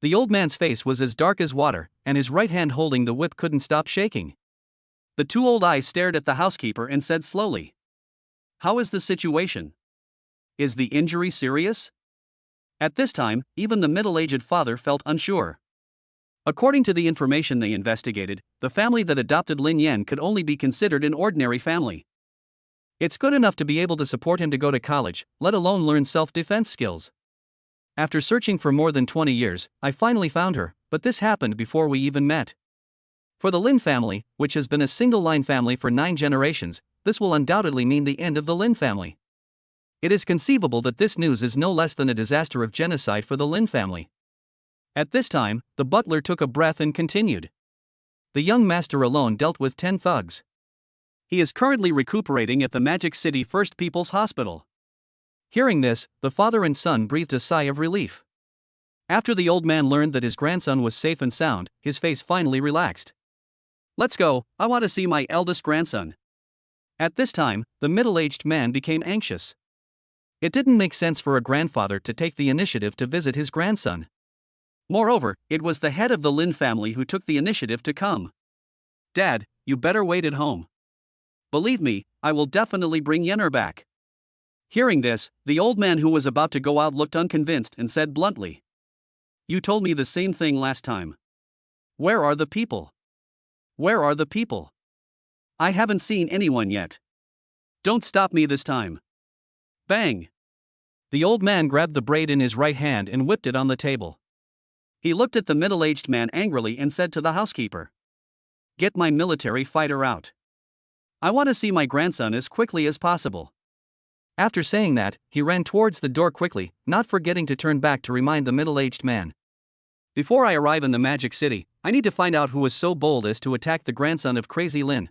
The old man's face was as dark as water, and his right hand holding the whip couldn't stop shaking. The two old eyes stared at the housekeeper and said slowly, "How is the situation? Is the injury serious?" At this time, even the middle-aged father felt unsure. According to the information they investigated, the family that adopted Lin Yan could only be considered an ordinary family. It's good enough to be able to support him to go to college, let alone learn self-defense skills. After searching for more than 20 years, I finally found her, but this happened before we even met. For the Lin family, which has been a single-line family for 9 generations, this will undoubtedly mean the end of the Lin family. It is conceivable that this news is no less than a disaster of genocide for the Lin family. At this time, the butler took a breath and continued. The young master alone dealt with 10 thugs. He is currently recuperating at the Magic City First People's Hospital. Hearing this, the father and son breathed a sigh of relief. After the old man learned that his grandson was safe and sound, his face finally relaxed. "Let's go, I want to see my eldest grandson." At this time, the middle-aged man became anxious. It didn't make sense for a grandfather to take the initiative to visit his grandson. Moreover, it was the head of the Lin family who took the initiative to come. "Dad, you better wait at home. Believe me, I will definitely bring Yenner back." Hearing this, the old man who was about to go out looked unconvinced and said bluntly, "You told me the same thing last time. Where are the people? Where are the people? I haven't seen anyone yet. Don't stop me this time." Bang! The old man grabbed the braid in his right hand and whipped it on the table. He looked at the middle-aged man angrily and said to the housekeeper, "Get my military fighter out. I want to see my grandson as quickly as possible." After saying that, he ran towards the door quickly, not forgetting to turn back to remind the middle-aged man. "Before I arrive in the Magic City, I need to find out who was so bold as to attack the grandson of Crazy Lin."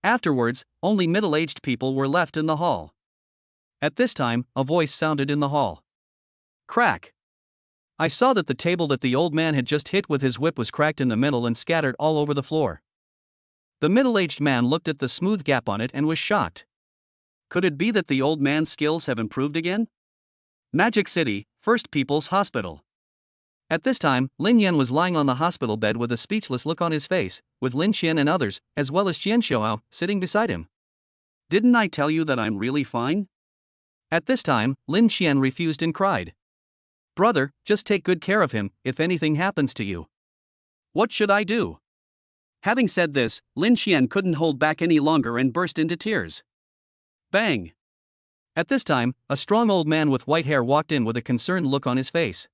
Afterwards, only middle-aged people were left in the hall. At this time, a voice sounded in the hall. Crack! I saw that the table that the old man had just hit with his whip was cracked in the middle and scattered all over the floor. The middle-aged man looked at the smooth gap on it and was shocked. Could it be that the old man's skills have improved again? Magic City, First People's Hospital. At this time, Lin Yan was lying on the hospital bed with a speechless look on his face, with Lin Qian and others, as well as Qian Xiaohao, sitting beside him. Didn't I tell you that I'm really fine? At this time, Lin Qian refused and cried. Brother, just take good care of him, if anything happens to you. What should I do? Having said this, Lin Qian couldn't hold back any longer and burst into tears. Bang! At this time, a strong old man with white hair walked in with a concerned look on his face.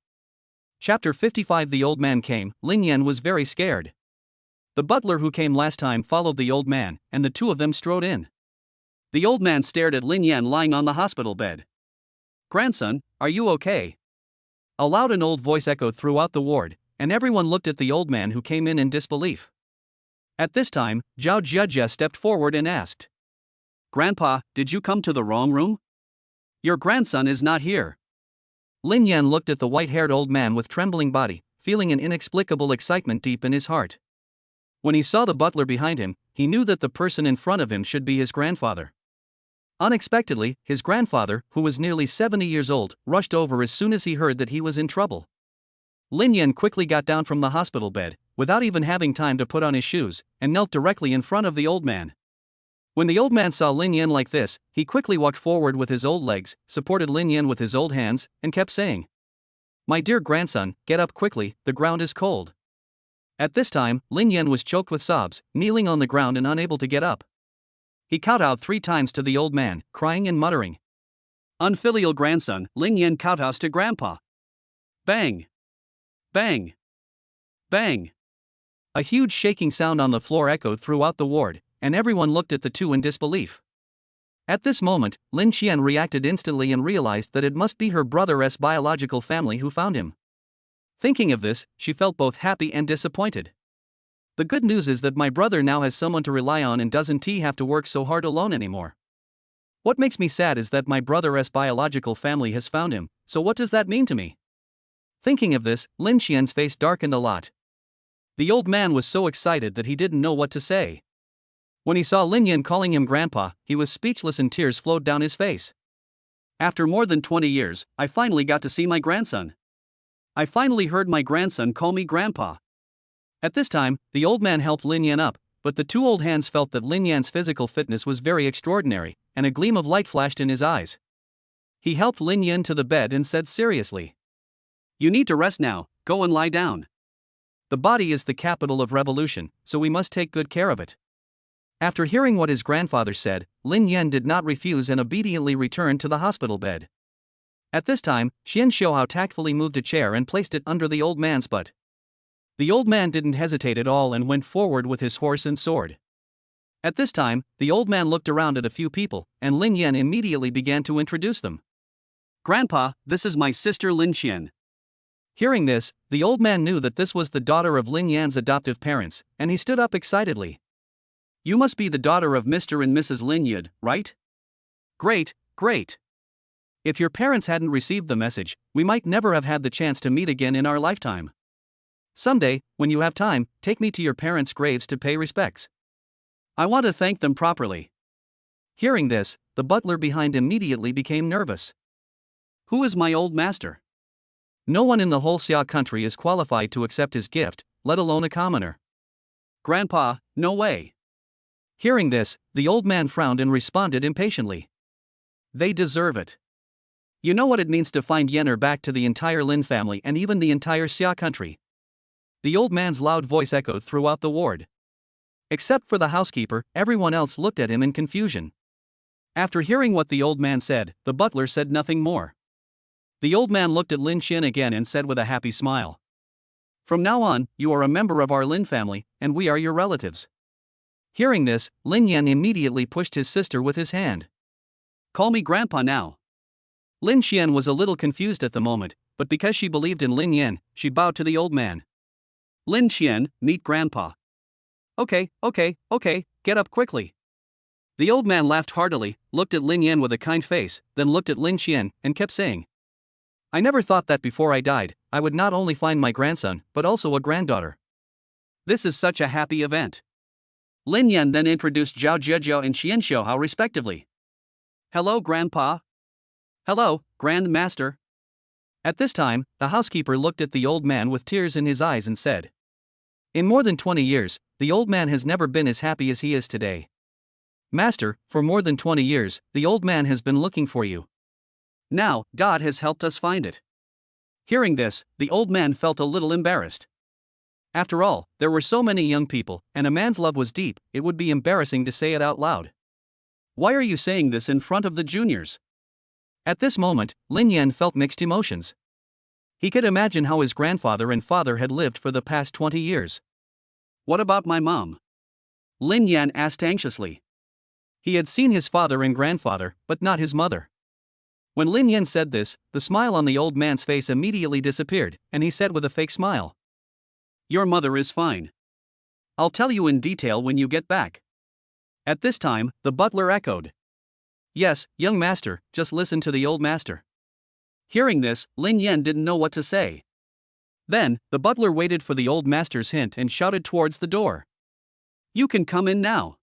Chapter 55. The old man came. Lin Yan was very scared. The butler who came last time followed the old man, and the two of them strode in. The old man stared at Lin Yan lying on the hospital bed. Grandson, are you okay? A loud and old voice echoed throughout the ward, and everyone looked at the old man who came in disbelief. At this time, Zhao Jiajia stepped forward and asked, Grandpa, did you come to the wrong room? Your grandson is not here. Lin Yan looked at the white-haired old man with trembling body, feeling an inexplicable excitement deep in his heart. When he saw the butler behind him, he knew that the person in front of him should be his grandfather. Unexpectedly, his grandfather, who was nearly 70 years old, rushed over as soon as he heard that he was in trouble. Lin Yan quickly got down from the hospital bed, without even having time to put on his shoes, and knelt directly in front of the old man. When the old man saw Lin Yan like this, he quickly walked forward with his old legs, supported Lin Yan with his old hands, and kept saying, My dear grandson, get up quickly, the ground is cold. At this time, Lin Yan was choked with sobs, kneeling on the ground and unable to get up. He kowtowed 3 times to the old man, crying and muttering. Unfilial grandson, Lin Yan kowtows to grandpa. Bang! Bang! Bang! A huge shaking sound on the floor echoed throughout the ward, and everyone looked at the two in disbelief. At this moment, Lin Qian reacted instantly and realized that it must be her brother's biological family who found him. Thinking of this, she felt both happy and disappointed. The good news is that my brother now has someone to rely on and doesn't have to work so hard alone anymore. What makes me sad is that my brother's biological family has found him, so what does that mean to me? Thinking of this, Lin Qian's face darkened a lot. The old man was so excited that he didn't know what to say. When he saw Lin Yan calling him grandpa, he was speechless and tears flowed down his face. After more than 20 years, I finally got to see my grandson. I finally heard my grandson call me grandpa. At this time, the old man helped Lin Yan up, but the two old hands felt that Lin Yan's physical fitness was very extraordinary, and a gleam of light flashed in his eyes. He helped Lin Yan to the bed and said seriously, You need to rest now, go and lie down. The body is the capital of revolution, so we must take good care of it. After hearing what his grandfather said, Lin Yan did not refuse and obediently returned to the hospital bed. At this time, Qian Xiaohao tactfully moved a chair and placed it under the old man's butt. The old man didn't hesitate at all and went forward with his horse and sword. At this time, the old man looked around at a few people, and Lin Yan immediately began to introduce them. Grandpa, this is my sister Lin Qian. Hearing this, the old man knew that this was the daughter of Lin Yan's adoptive parents, and he stood up excitedly. You must be the daughter of Mr. and Mrs. Lin Yud, right? Great, great. If your parents hadn't received the message, we might never have had the chance to meet again in our lifetime. Someday, when you have time, take me to your parents' graves to pay respects. I want to thank them properly. Hearing this, the butler behind immediately became nervous. Who is my old master? No one in the whole Xia country is qualified to accept his gift, let alone a commoner. Grandpa, no way. Hearing this, the old man frowned and responded impatiently. They deserve it. You know what it means to find Yenner back to the entire Lin family and even the entire Xia country. The old man's loud voice echoed throughout the ward. Except for the housekeeper, everyone else looked at him in confusion. After hearing what the old man said, the butler said nothing more. The old man looked at Lin Qian again and said with a happy smile. From now on, you are a member of our Lin family, and we are your relatives. Hearing this, Lin Yan immediately pushed his sister with his hand. Call me grandpa now. Lin Qian was a little confused at the moment, but because she believed in Lin Yan, she bowed to the old man. Lin Qian, meet grandpa. Okay, get up quickly. The old man laughed heartily, looked at Lin Yan with a kind face, then looked at Lin Qian, and kept saying, I never thought that before I died, I would not only find my grandson, but also a granddaughter. This is such a happy event. Lin Yan then introduced Zhao Jiajia and Qian Xiaohao respectively. Hello, Grandpa. Hello, Grand Master. At this time, the housekeeper looked at the old man with tears in his eyes and said, "In more than 20 years, the old man has never been as happy as he is today. Master, for more than 20 years, the old man has been looking for you. Now, God has helped us find it." Hearing this, the old man felt a little embarrassed. After all, there were so many young people, and a man's love was deep, it would be embarrassing to say it out loud. Why are you saying this in front of the juniors? At this moment, Lin Yan felt mixed emotions. He could imagine how his grandfather and father had lived for the past 20 years. What about my mom? Lin Yan asked anxiously. He had seen his father and grandfather, but not his mother. When Lin Yan said this, the smile on the old man's face immediately disappeared, and he said with a fake smile, "Your mother is fine. I'll tell you in detail when you get back." At this time, the butler echoed, "Yes, young master, just listen to the old master." Hearing this, Lin Yan didn't know what to say. Then, the butler waited for the old master's hint and shouted towards the door, "You can come in now."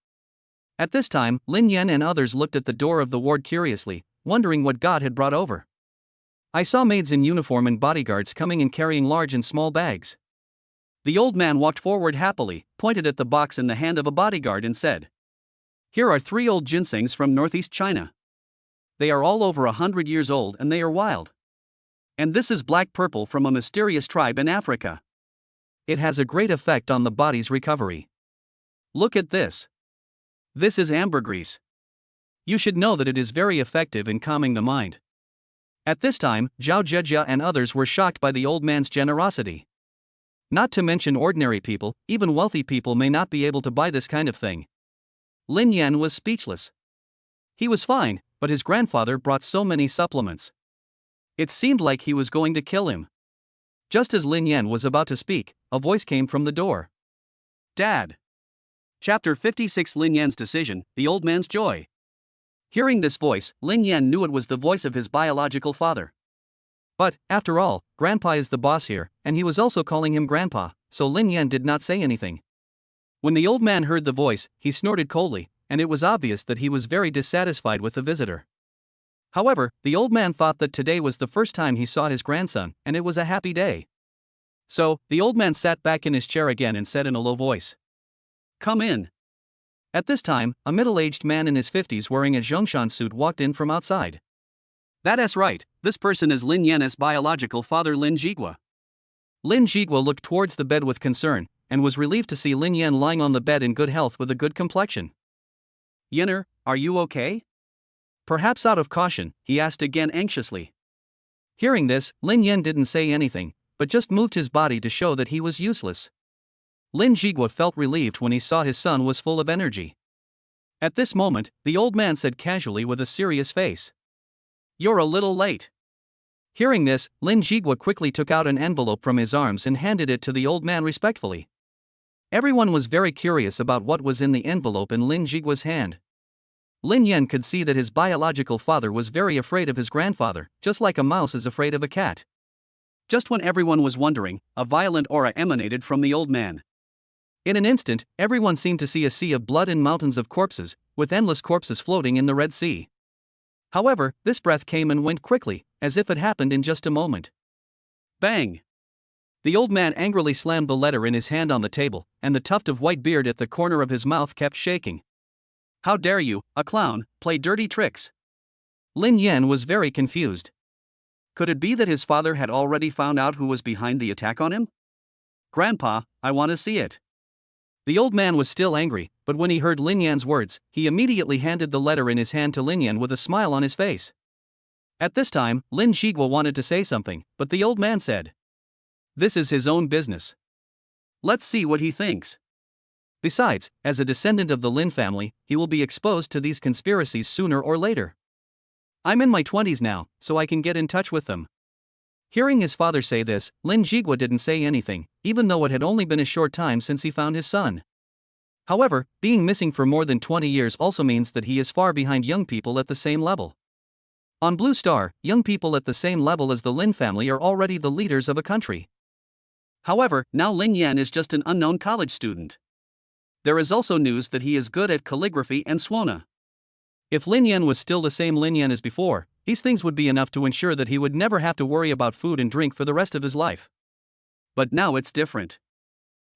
At this time, Lin Yan and others looked at the door of the ward curiously, wondering what God had brought over. "I saw maids in uniform and bodyguards coming and carrying large and small bags." The old man walked forward happily, pointed at the box in the hand of a bodyguard and said, "Here are 3 old ginsengs from northeast China. They are all over 100 years old and they are wild. And this is black purple from a mysterious tribe in Africa. It has a great effect on the body's recovery. Look at this. This is ambergris. You should know that it is very effective in calming the mind." At this time, Zhao Zhejia and others were shocked by the old man's generosity. Not to mention ordinary people, even wealthy people may not be able to buy this kind of thing. Lin Yan was speechless. He was fine, but his grandfather brought so many supplements. It seemed like he was going to kill him. Just as Lin Yan was about to speak, a voice came from the door. "Dad." Chapter 56 Lin Yan's decision, the old man's joy. Hearing this voice, Lin Yan knew it was the voice of his biological father. But, after all, Grandpa is the boss here, and he was also calling him Grandpa, so Lin Yan did not say anything. When the old man heard the voice, he snorted coldly, and it was obvious that he was very dissatisfied with the visitor. However, the old man thought that today was the first time he saw his grandson, and it was a happy day. So, the old man sat back in his chair again and said in a low voice, "Come in." At this time, a middle-aged man in his 50s wearing a Zhongshan suit walked in from outside. "That's right, this person is Lin Yan's biological father Lin Jigua." Lin Jigua looked towards the bed with concern, and was relieved to see Lin Yan lying on the bed in good health with a good complexion. "Yenner, are you okay?" Perhaps out of caution, he asked again anxiously. Hearing this, Lin Yan didn't say anything, but just moved his body to show that he was useless. Lin Jigua felt relieved when he saw his son was full of energy. At this moment, the old man said casually with a serious face, "You're a little late." Hearing this, Lin Jigua quickly took out an envelope from his arms and handed it to the old man respectfully. Everyone was very curious about what was in the envelope in Lin Jigua's hand. Lin Yan could see that his biological father was very afraid of his grandfather, just like a mouse is afraid of a cat. Just when everyone was wondering, a violent aura emanated from the old man. In an instant, everyone seemed to see a sea of blood and mountains of corpses, with endless corpses floating in the Red Sea. However, this breath came and went quickly, as if it happened in just a moment. Bang! The old man angrily slammed the letter in his hand on the table, and the tuft of white beard at the corner of his mouth kept shaking. "How dare you, a clown, play dirty tricks?" Lin Yan was very confused. Could it be that his father had already found out who was behind the attack on him? "Grandpa, I want to see it." The old man was still angry, but when he heard Lin Yan's words, he immediately handed the letter in his hand to Lin Yan with a smile on his face. At this time, Lin Jigua wanted to say something, but the old man said, "This is his own business. Let's see what he thinks." Besides, as a descendant of the Lin family, he will be exposed to these conspiracies sooner or later. I'm in my 20s now, so I can get in touch with them. Hearing his father say this, Lin Jigua didn't say anything, even though it had only been a short time since he found his son. However, being missing for more than 20 years also means that he is far behind young people at the same level. On Blue Star, young people at the same level as the Lin family are already the leaders of a country. However, now Lin Yan is just an unknown college student. There is also news that he is good at calligraphy and Suona. If Lin Yan was still the same Lin Yan as before, these things would be enough to ensure that he would never have to worry about food and drink for the rest of his life. But now it's different.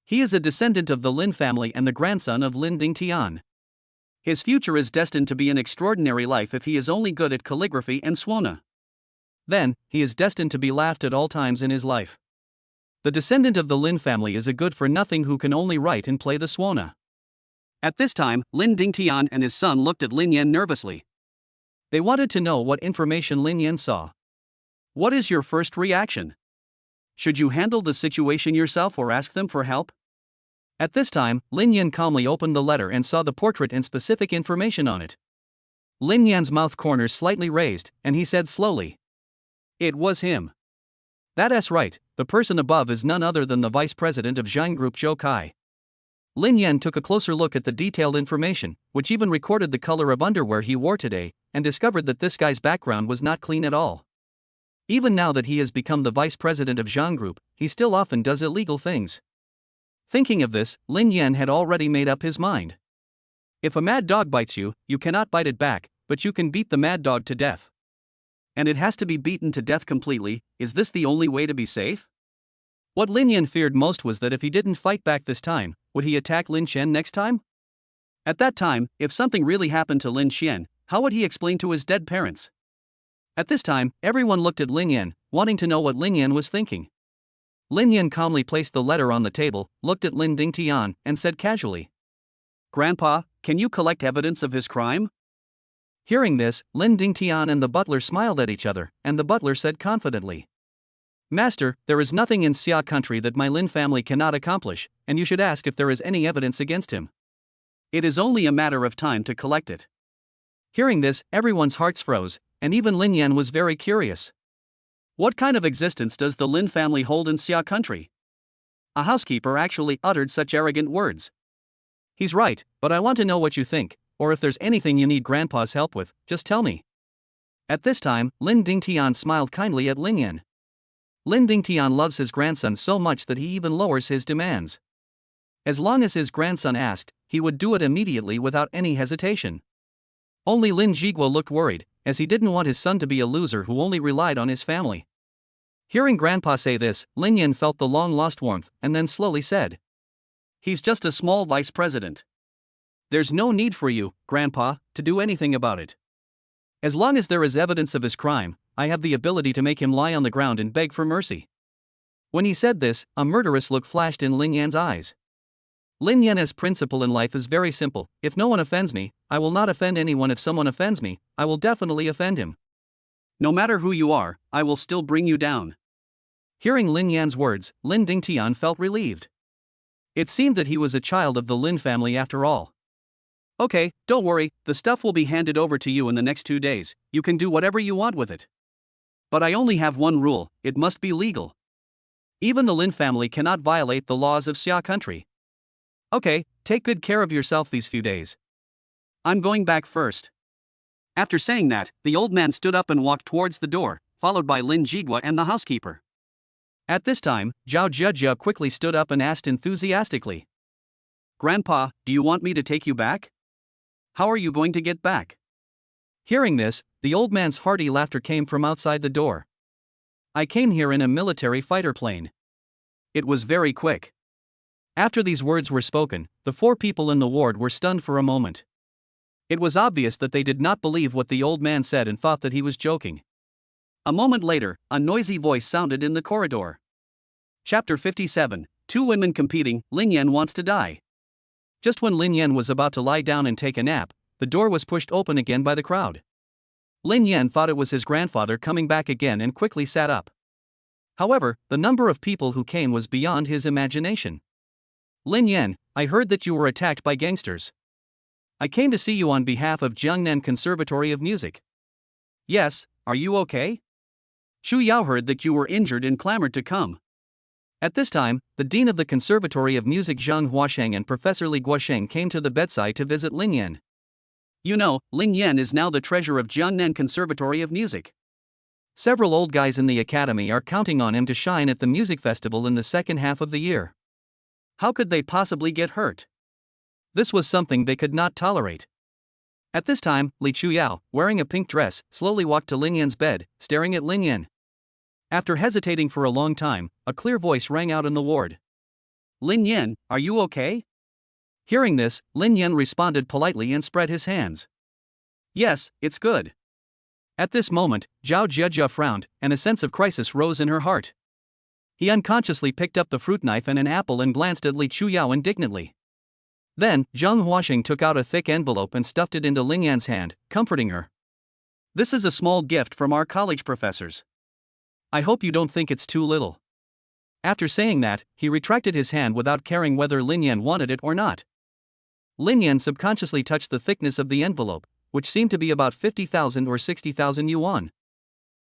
He is a descendant of the Lin family and the grandson of Lin Dingtian. His future is destined to be an extraordinary life if he is only good at calligraphy and suona. Then, he is destined to be laughed at all times in his life. The descendant of the Lin family is a good-for-nothing who can only write and play the suona. At this time, Lin Dingtian and his son looked at Lin Yan nervously. They wanted to know what information Lin Yan saw. What is your first reaction? Should you handle the situation yourself or ask them for help? At this time, Lin Yan calmly opened the letter and saw the portrait and specific information on it. Lin Yan's mouth corners slightly raised, and he said slowly, "It was him." "That's right, the person above is none other than the vice president of Zhang Group Zhou Kai." Lin Yan took a closer look at the detailed information, which even recorded the color of underwear he wore today, and discovered that this guy's background was not clean at all. Even now that he has become the vice president of Zhang Group, he still often does illegal things. Thinking of this, Lin Yan had already made up his mind. If a mad dog bites you, you cannot bite it back, but you can beat the mad dog to death. And it has to be beaten to death completely. Is this the only way to be safe? What Lin Yan feared most was that if he didn't fight back this time, would he attack Lin Chen next time? At that time, if something really happened to Lin Chen, how would he explain to his dead parents? At this time, everyone looked at Lin Yan, wanting to know what Lin Yan was thinking. Lin Yan calmly placed the letter on the table, looked at Lin Dingtian, and said casually, "Grandpa, can you collect evidence of his crime?" Hearing this, Lin Dingtian and the butler smiled at each other, and the butler said confidently, "Master, there is nothing in Xia country that my Lin family cannot accomplish, and you should ask if there is any evidence against him. It is only a matter of time to collect it." Hearing this, everyone's hearts froze, and even Lin Yan was very curious. What kind of existence does the Lin family hold in Xia country? A housekeeper actually uttered such arrogant words. "He's right, but I want to know what you think, or if there's anything you need Grandpa's help with, just tell me." At this time, Lin Dingtian smiled kindly at Lin Yan. Lin Dingtian loves his grandson so much that he even lowers his demands. As long as his grandson asked, he would do it immediately without any hesitation. Only Lin Jiguo looked worried, as he didn't want his son to be a loser who only relied on his family. Hearing Grandpa say this, Lin Yan felt the long-lost warmth, and then slowly said, "He's just a small vice president. There's no need for you, Grandpa, to do anything about it. As long as there is evidence of his crime, I have the ability to make him lie on the ground and beg for mercy." When he said this, a murderous look flashed in Lin Yan's eyes. Lin Yan's principle in life is very simple: if no one offends me, I will not offend anyone. If someone offends me, I will definitely offend him. No matter who you are, I will still bring you down. Hearing Lin Yan's words, Lin Dingtian felt relieved. It seemed that he was a child of the Lin family after all. "Okay, don't worry, the stuff will be handed over to you in the next 2 days, you can do whatever you want with it. But I only have one rule: it must be legal. Even the Lin family cannot violate the laws of Xia country. Okay, take good care of yourself these few days. I'm going back first." After saying that, the old man stood up and walked towards the door, followed by Lin Jiguo and the housekeeper. At this time, Zhao Jia quickly stood up and asked enthusiastically, "Grandpa, do you want me to take you back? How are you going to get back?" Hearing this, the old man's hearty laughter came from outside the door. "I came here in a military fighter plane." It was very quick. After these words were spoken, the 4 people in the ward were stunned for a moment. It was obvious that they did not believe what the old man said and thought that he was joking. A moment later, a noisy voice sounded in the corridor. Chapter 57, 2 Women Competing, Lin Yan Wants to Die. Just when Lin Yan was about to lie down and take a nap, the door was pushed open again by the crowd. Lin Yan thought it was his grandfather coming back again and quickly sat up. However, the number of people who came was beyond his imagination. "Lin Yan, I heard that you were attacked by gangsters. I came to see you on behalf of Jiangnan Conservatory of Music." "Yes, are you okay? Shu Yao heard that you were injured and clamored to come." At this time, the dean of the Conservatory of Music Zhang Huasheng and Professor Li Guosheng came to the bedside to visit Lin Yan. "You know, Lin Yan is now the treasurer of Jiangnan Conservatory of Music. Several old guys in the academy are counting on him to shine at the music festival in the second half of the year. How could they possibly get hurt? This was something they could not tolerate. At this time, Li Chuyao, wearing a pink dress, slowly walked to Lin Yan's bed, staring at Lin Yan. After hesitating for a long time, a clear voice rang out in the ward. Lin Yan, are you okay? Hearing this, Lin Yan responded politely and spread his hands. Yes, it's good. At this moment, Zhao Jia frowned, and a sense of crisis rose in her heart. He unconsciously picked up the fruit knife and an apple and glanced at Li Chuyao indignantly. Then, Zhang Huaxing took out a thick envelope and stuffed it into Lin Yan's hand, comforting her. This is a small gift from our college professors. I hope you don't think it's too little. After saying that, he retracted his hand without caring whether Lin Yan wanted it or not. Lin Yan subconsciously touched the thickness of the envelope, which seemed to be about 50,000 or 60,000 yuan.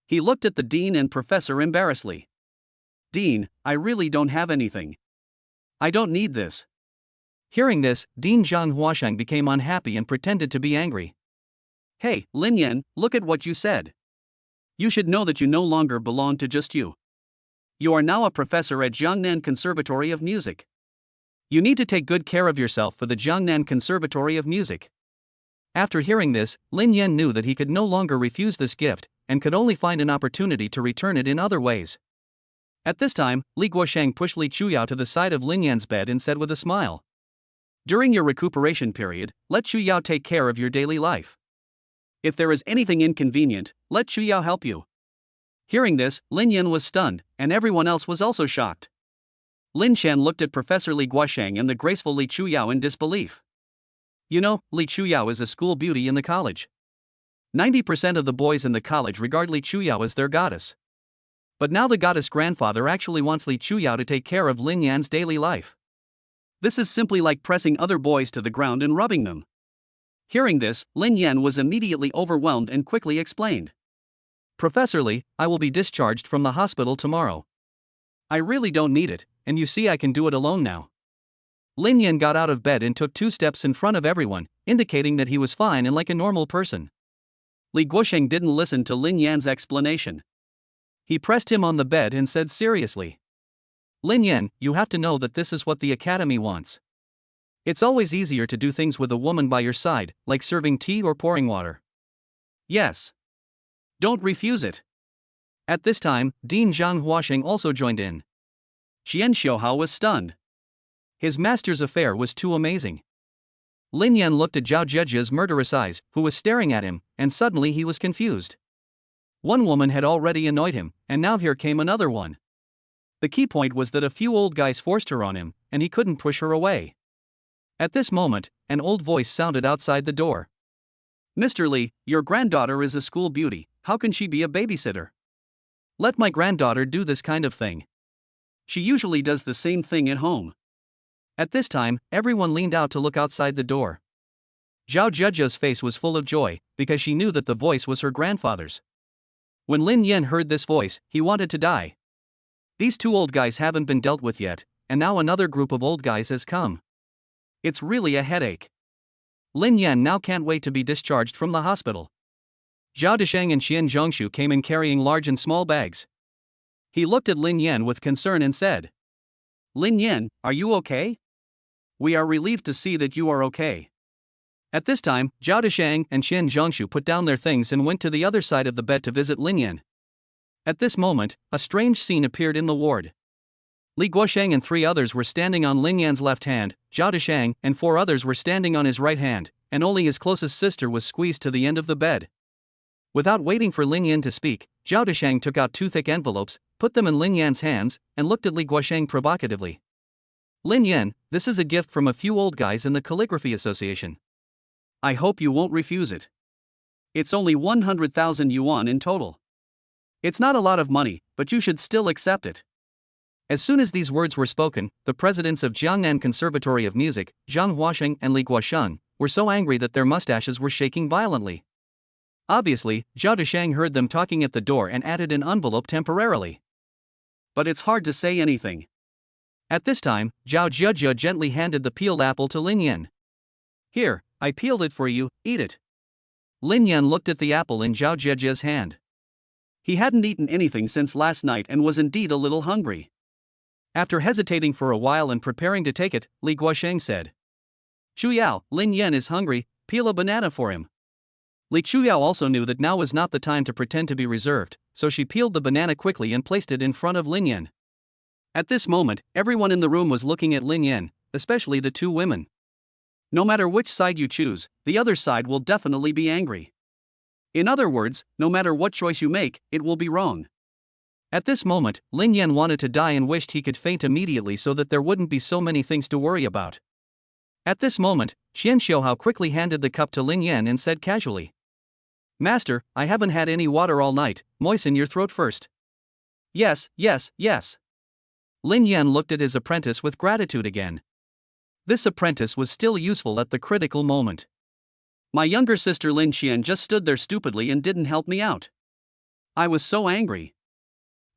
He looked at the dean and professor embarrassedly. Dean, I really don't have anything. I don't need this. Hearing this, Dean Zhang Huaxing became unhappy and pretended to be angry. Hey, Lin Yan, look at what you said. You should know that you no longer belong to just you. You are now a professor at Jiangnan Conservatory of Music. You need to take good care of yourself for the Jiangnan Conservatory of Music. After hearing this, Lin Yan knew that he could no longer refuse this gift, and could only find an opportunity to return it in other ways. At this time, Li Guosheng pushed Li Chuyao to the side of Lin Yan's bed and said with a smile. During your recuperation period, let Chuyao take care of your daily life. If there is anything inconvenient, let Chuyao help you. Hearing this, Lin Yan was stunned, and everyone else was also shocked. Lin Shan looked at Professor Li Guosheng and the graceful Li Chuyao in disbelief. You know, Li Chuyao is a school beauty in the college. 90% of the boys in the college regard Li Chuyao as their goddess. But now the goddess grandfather actually wants Li Chuyao to take care of Lin Yan's daily life. This is simply like pressing other boys to the ground and rubbing them. Hearing this, Lin Yan was immediately overwhelmed and quickly explained. Professor Li, I will be discharged from the hospital tomorrow. I really don't need it, and you see I can do it alone now. Lin Yan got out of bed and took 2 steps in front of everyone, indicating that he was fine and like a normal person. Li Guosheng didn't listen to Lin Yan's explanation. He pressed him on the bed and said seriously. Lin Yan, you have to know that this is what the academy wants. It's always easier to do things with a woman by your side, like serving tea or pouring water. Yes. Don't refuse it. At this time, Dean Zhang Huaxing also joined in. Qian Xiuhao was stunned. His master's affair was too amazing. Lin Yan looked at Zhao Zhejia's murderous eyes, who was staring at him, and suddenly he was confused. One woman had already annoyed him, and now here came another one. The key point was that a few old guys forced her on him, and he couldn't push her away. At this moment, an old voice sounded outside the door. Mr. Li, your granddaughter is a school beauty, how can she be a babysitter? Let my granddaughter do this kind of thing. She usually does the same thing at home. At this time, everyone leaned out to look outside the door. Zhao Zhejia's face was full of joy, because she knew that the voice was her grandfather's. When Lin Yan heard this voice, he wanted to die. These 2 old guys haven't been dealt with yet, and now another group of old guys has come. It's really a headache. Lin Yan now can't wait to be discharged from the hospital. Zhao Desheng and Xian Zhongshu came in carrying large and small bags. He looked at Lin Yan with concern and said, Lin Yan, are you okay? We are relieved to see that you are okay. At this time, Zhao Desheng and Xian Zhongshu put down their things and went to the other side of the bed to visit Lin Yan. At this moment, a strange scene appeared in the ward. Li Guosheng and 3 others were standing on Lin Yan's left hand, Zhao Desheng and 4 others were standing on his right hand, and only his closest sister was squeezed to the end of the bed. Without waiting for Lin Yan to speak, Zhao Desheng took out 2 thick envelopes, put them in Lin Yan's hands, and looked at Li Guosheng provocatively. Lin Yan, this is a gift from a few old guys in the Calligraphy Association. I hope you won't refuse it. It's only 100,000 yuan in total. It's not a lot of money, but you should still accept it. As soon as these words were spoken, the presidents of Jiangnan Conservatory of Music, Zhang Huaxing and Li Guosheng, were so angry that their mustaches were shaking violently. Obviously, Zhao Desheng heard them talking at the door and added an envelope temporarily. But it's hard to say anything. At this time, Zhao Zhejia gently handed the peeled apple to Lin Yan. Here, I peeled it for you, eat it. Lin Yan looked at the apple in Zhao Zhejia's hand. He hadn't eaten anything since last night and was indeed a little hungry. After hesitating for a while and preparing to take it, Li Guosheng said, Chuyao, Lin Yan is hungry, peel a banana for him. Li Chuyao also knew that now was not the time to pretend to be reserved, so she peeled the banana quickly and placed it in front of Lin Yan. At this moment, everyone in the room was looking at Lin Yan, especially the two women. No matter which side you choose, the other side will definitely be angry. In other words, no matter what choice you make, it will be wrong. At this moment, Lin Yan wanted to die and wished he could faint immediately so that there wouldn't be so many things to worry about. At this moment, Qian Xiuhao quickly handed the cup to Lin Yan and said casually, "Master, I haven't had any water all night, moisten your throat first." "Yes, yes, yes." Lin Yan looked at his apprentice with gratitude again. This apprentice was still useful at the critical moment. My younger sister Lin Qian just stood there stupidly and didn't help me out. I was so angry.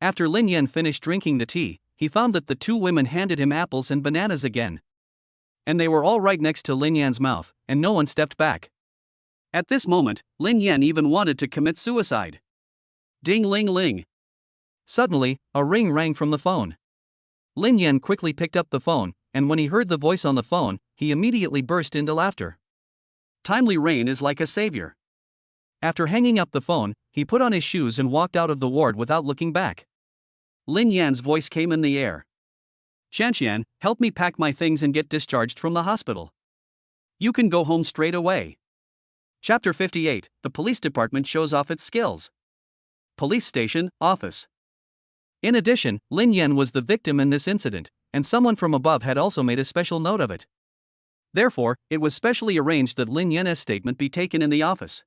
After Lin Yan finished drinking the tea, he found that the two women handed him apples and bananas again. And they were all right next to Lin Yan's mouth, and no one stepped back. At this moment, Lin Yan even wanted to commit suicide. Ding ling ling. Suddenly, a ring rang from the phone. Lin Yan quickly picked up the phone, and when he heard the voice on the phone, he immediately burst into laughter. Timely rain is like a savior. After hanging up the phone, he put on his shoes and walked out of the ward without looking back. Lin Yan's voice came in the air. "Shanxian, help me pack my things and get discharged from the hospital. You can go home straight away." Chapter 58, The Police Department Shows Off Its Skills. Police Station, Office. In addition, Lin Yan was the victim in this incident, and someone from above had also made a special note of it. Therefore, it was specially arranged that Lin Yan's statement be taken in the office.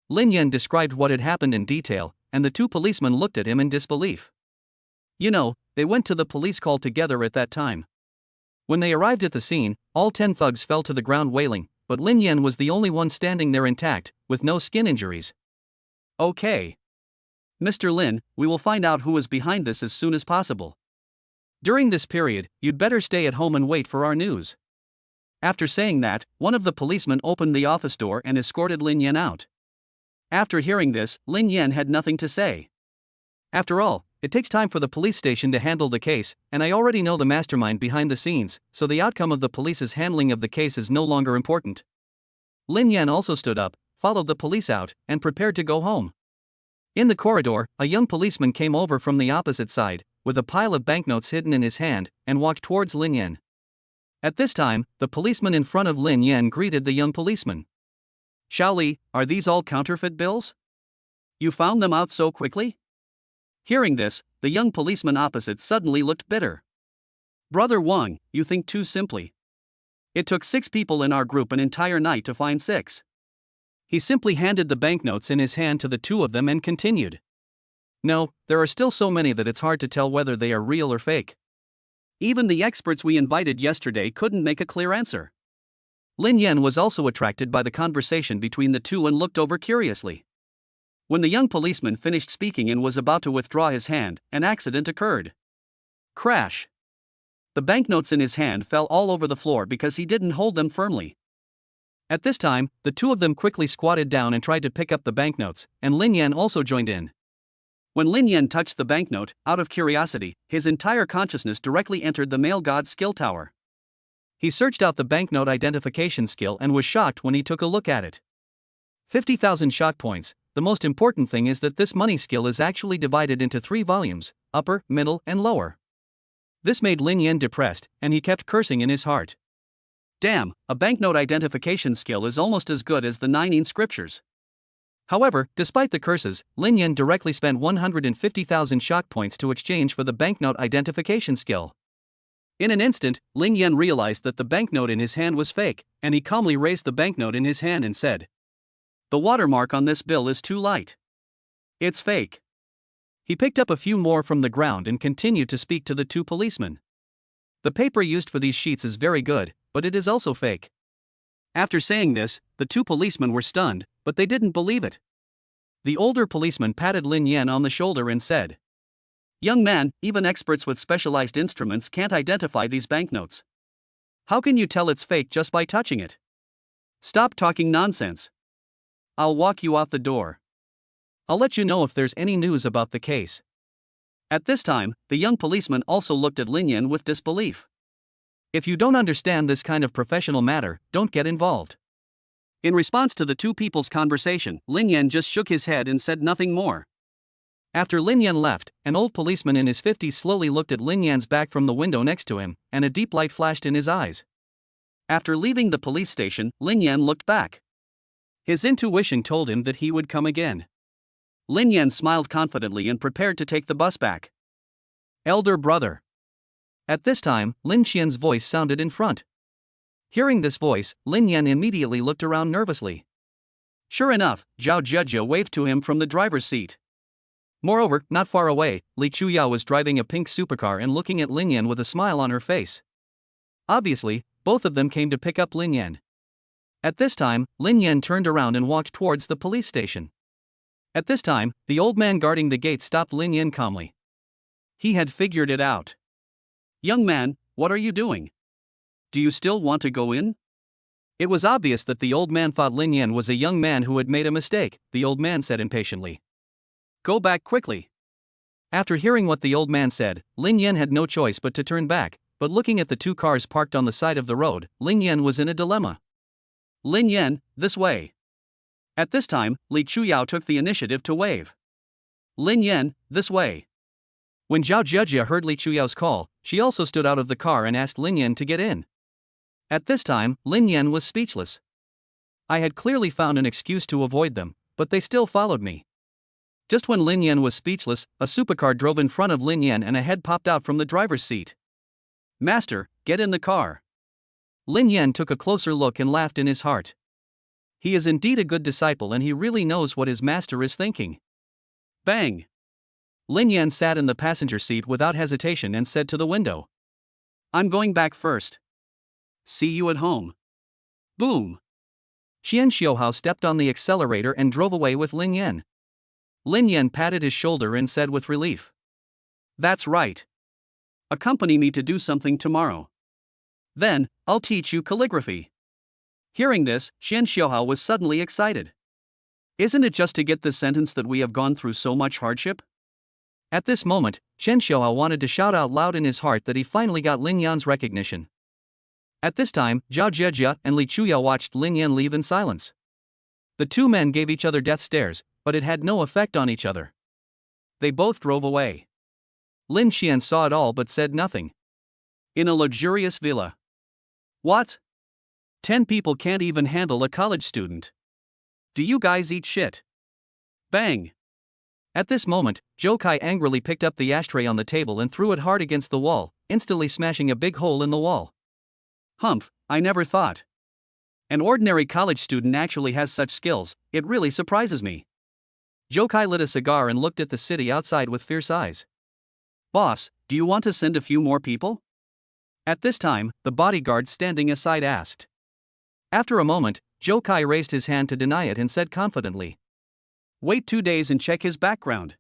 Lin Yan described what had happened in detail, and the two policemen looked at him in disbelief. You know, they went to the police call together at that time. When they arrived at the scene, all 10 thugs fell to the ground wailing, but Lin Yan was the only one standing there intact, with no skin injuries. Okay. Mr. Lin, we will find out who is behind this as soon as possible. During this period, you'd better stay at home and wait for our news. After saying that, one of the policemen opened the office door and escorted Lin Yan out. After hearing this, Lin Yan had nothing to say. After all, it takes time for the police station to handle the case, and I already know the mastermind behind the scenes, so the outcome of the police's handling of the case is no longer important. Lin Yan also stood up, followed the police out, and prepared to go home. In the corridor, a young policeman came over from the opposite side, with a pile of banknotes hidden in his hand, and walked towards Lin Yan. At this time, the policeman in front of Lin Yan greeted the young policeman. "Xiao Li, are these all counterfeit bills? You found them out so quickly?" Hearing this, the young policeman opposite suddenly looked bitter. "Brother Wang, you think too simply. It took 6 people in our group an entire night to find 6. He simply handed the banknotes in his hand to the two of them and continued. "No, there are still so many that it's hard to tell whether they are real or fake. Even the experts we invited yesterday couldn't make a clear answer." Lin Yan was also attracted by the conversation between the two and looked over curiously. When the young policeman finished speaking and was about to withdraw his hand, an accident occurred. Crash! The banknotes in his hand fell all over the floor because he didn't hold them firmly. At this time, the two of them quickly squatted down and tried to pick up the banknotes, and Lin Yan also joined in. When Lin Yan touched the banknote, out of curiosity, his entire consciousness directly entered the male god's skill tower. He searched out the banknote identification skill and was shocked when he took a look at it. 50,000 shot points. The most important thing is that this money skill is actually divided into 3 volumes, upper, middle, and lower. This made Lin Yan depressed, and he kept cursing in his heart. Damn, a banknote identification skill is almost as good as the 9 scriptures. However, despite the curses, Lin Yan directly spent 150,000 shot points to exchange for the banknote identification skill. In an instant, Lin Yan realized that the banknote in his hand was fake, and he calmly raised the banknote in his hand and said, "The watermark on this bill is too light. It's fake." He picked up a few more from the ground and continued to speak to the two policemen. "The paper used for these sheets is very good, but it is also fake." After saying this, the two policemen were stunned, but they didn't believe it. The older policeman patted Lin Yan on the shoulder and said, "Young man, even experts with specialized instruments can't identify these banknotes. How can you tell it's fake just by touching it? Stop talking nonsense. I'll walk you out the door. I'll let you know if there's any news about the case." At this time, the young policeman also looked at Lin Yan with disbelief. "If you don't understand this kind of professional matter, don't get involved. In response to the two people's conversation, Lin Yan just shook his head and said nothing more. After Lin Yan left, an old policeman in his 50s slowly looked at Lin Yan's back from the window next to him, and a deep light flashed in his eyes. After leaving the police station, Lin Yan looked back. His intuition told him that he would come again. Lin Yan smiled confidently and prepared to take the bus back. Elder brother. At this time, Lin Qian's voice sounded in front. Hearing this voice, Lin Yan immediately looked around nervously. Sure enough, Zhao Jieji waved to him from the driver's seat. Moreover, not far away, Li Chuyao was driving a pink supercar and looking at Lin Yan with a smile on her face. Obviously, both of them came to pick up Lin Yan. At this time, Lin Yan turned around and walked towards the police station. At this time, the old man guarding the gate stopped Lin Yan calmly. He had figured it out. Young man, what are you doing? Do you still want to go in? It was obvious that the old man thought Lin Yan was a young man who had made a mistake, the old man said impatiently. Go back quickly. After hearing what the old man said, Lin Yan had no choice but to turn back, but looking at the two cars parked on the side of the road, Lin Yan was in a dilemma. Lin Yan, this way. At this time, Li Chuyao took the initiative to wave. Lin Yan, this way. When Zhao Jieji heard Li Chuyao's call, she also stood out of the car and asked Lin Yan to get in. At this time, Lin Yan was speechless. I had clearly found an excuse to avoid them, but they still followed me. Just when Lin Yan was speechless, a supercar drove in front of Lin Yan and a head popped out from the driver's seat. Master, get in the car. Lin Yan took a closer look and laughed in his heart. He is indeed a good disciple and he really knows what his master is thinking. Bang! Lin Yan sat in the passenger seat without hesitation and said to the window. I'm going back first. See you at home. Boom! Qian Xiuhao stepped on the accelerator and drove away with Lin Yan. Lin Yan patted his shoulder and said with relief. That's right. Accompany me to do something tomorrow. Then, I'll teach you calligraphy. Hearing this, Qian Xiuhao was suddenly excited. Isn't it just to get this sentence that we have gone through so much hardship? At this moment, Qian Xiuhao wanted to shout out loud in his heart that he finally got Lin Yan's recognition. At this time, Zhao Jieji and Li Chuyao watched Lin Yan leave in silence. The two men gave each other death stares, but it had no effect on each other. They both drove away. Lin Qian saw it all but said nothing. In a luxurious villa. What? 10 people can't even handle a college student. Do you guys eat shit? Bang! At this moment, Zhou Kai angrily picked up the ashtray on the table and threw it hard against the wall, instantly smashing a big hole in the wall. Humph, I never thought. An ordinary college student actually has such skills, it really surprises me. Zhou Kai lit a cigar and looked at the city outside with fierce eyes. Boss, do you want to send a few more people? At this time, the bodyguard standing aside asked. After a moment, Zhou Kai raised his hand to deny it and said confidently. Wait 2 days and check his background.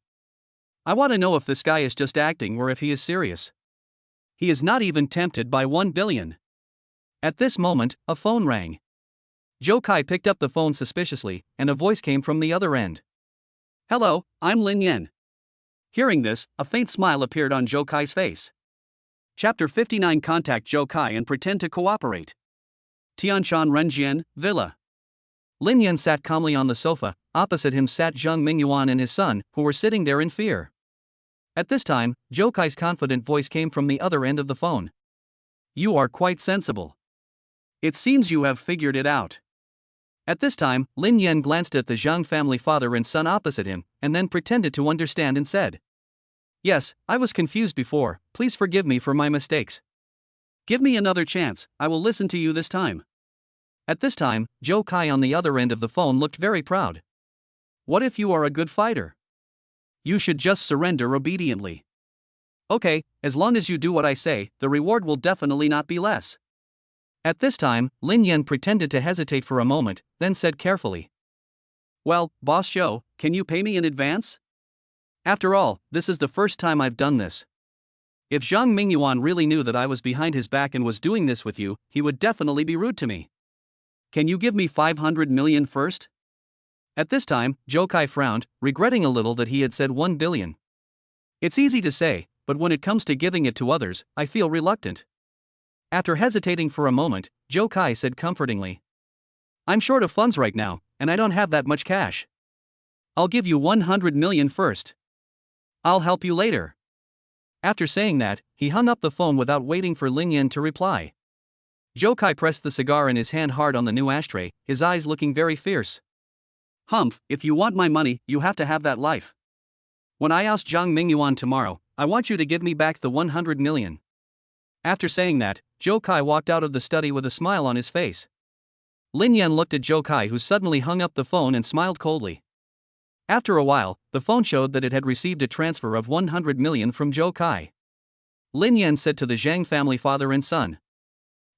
I want to know if this guy is just acting or if he is serious. He is not even tempted by 1 billion. At this moment, a phone rang. Zhou Kai picked up the phone suspiciously, and a voice came from the other end. Hello, I'm Lin Yan. Hearing this, a faint smile appeared on Zhou Kai's face. Chapter 59. Contact Zhou Kai and pretend to cooperate. Tianshan Renjian, Villa. Lin Yan sat calmly on the sofa. Opposite him sat Zhang Mingyuan and his son, who were sitting there in fear. At this time, Zhou Kai's confident voice came from the other end of the phone. You are quite sensible. It seems you have figured it out. At this time, Lin Yan glanced at the Zhang family father and son opposite him, and then pretended to understand and said. Yes, I was confused before, please forgive me for my mistakes. Give me another chance, I will listen to you this time. At this time, Zhou Kai on the other end of the phone looked very proud. What if you are a good fighter? You should just surrender obediently. Okay, as long as you do what I say, the reward will definitely not be less. At this time, Lin Yan pretended to hesitate for a moment, then said carefully. Well, Boss Zhou, can you pay me in advance? After all, this is the first time I've done this. If Zhang Mingyuan really knew that I was behind his back and was doing this with you, he would definitely be rude to me. Can you give me 500 million first? At this time, Zhou Kai frowned, regretting a little that he had said 1 billion. It's easy to say, but when it comes to giving it to others, I feel reluctant. After hesitating for a moment, Zhou Kai said comfortingly. I'm short of funds right now, and I don't have that much cash. I'll give you 100 million first. I'll help you later. After saying that, he hung up the phone without waiting for Lin Yan to reply. Zhou Kai pressed the cigar in his hand hard on the new ashtray, his eyes looking very fierce. Humph, if you want my money, you have to have that life. When I oust Zhang Mingyuan tomorrow, I want you to give me back the 100 million. After saying that, Zhou Kai walked out of the study with a smile on his face. Lin Yan looked at Zhou Kai, who suddenly hung up the phone and smiled coldly. After a while, the phone showed that it had received a transfer of 100 million from Zhou Kai. Lin Yan said to the Zhang family father and son,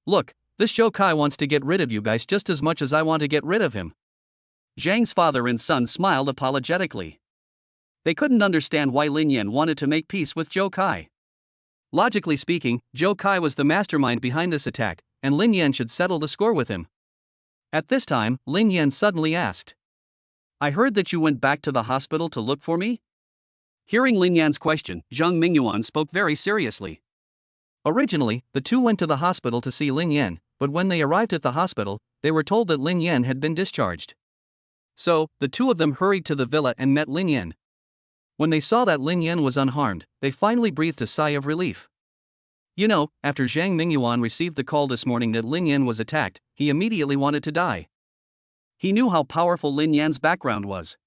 "Look, this Zhou Kai wants to get rid of you guys just as much as I want to get rid of him." Zhang's father and son smiled apologetically. They couldn't understand why Lin Yan wanted to make peace with Zhou Kai. Logically speaking, Zhou Kai was the mastermind behind this attack, and Lin Yan should settle the score with him. At this time, Lin Yan suddenly asked, "I heard that you went back to the hospital to look for me?" Hearing Lin Yan's question, Zhang Mingyuan spoke very seriously. Originally, the two went to the hospital to see Lin Yan, but when they arrived at the hospital, they were told that Lin Yan had been discharged. So, the two of them hurried to the villa and met Lin Yan. When they saw that Lin Yan was unharmed, they finally breathed a sigh of relief. You know, after Zhang Mingyuan received the call this morning that Lin Yan was attacked, he immediately wanted to die. He knew how powerful Lin Yan's background was.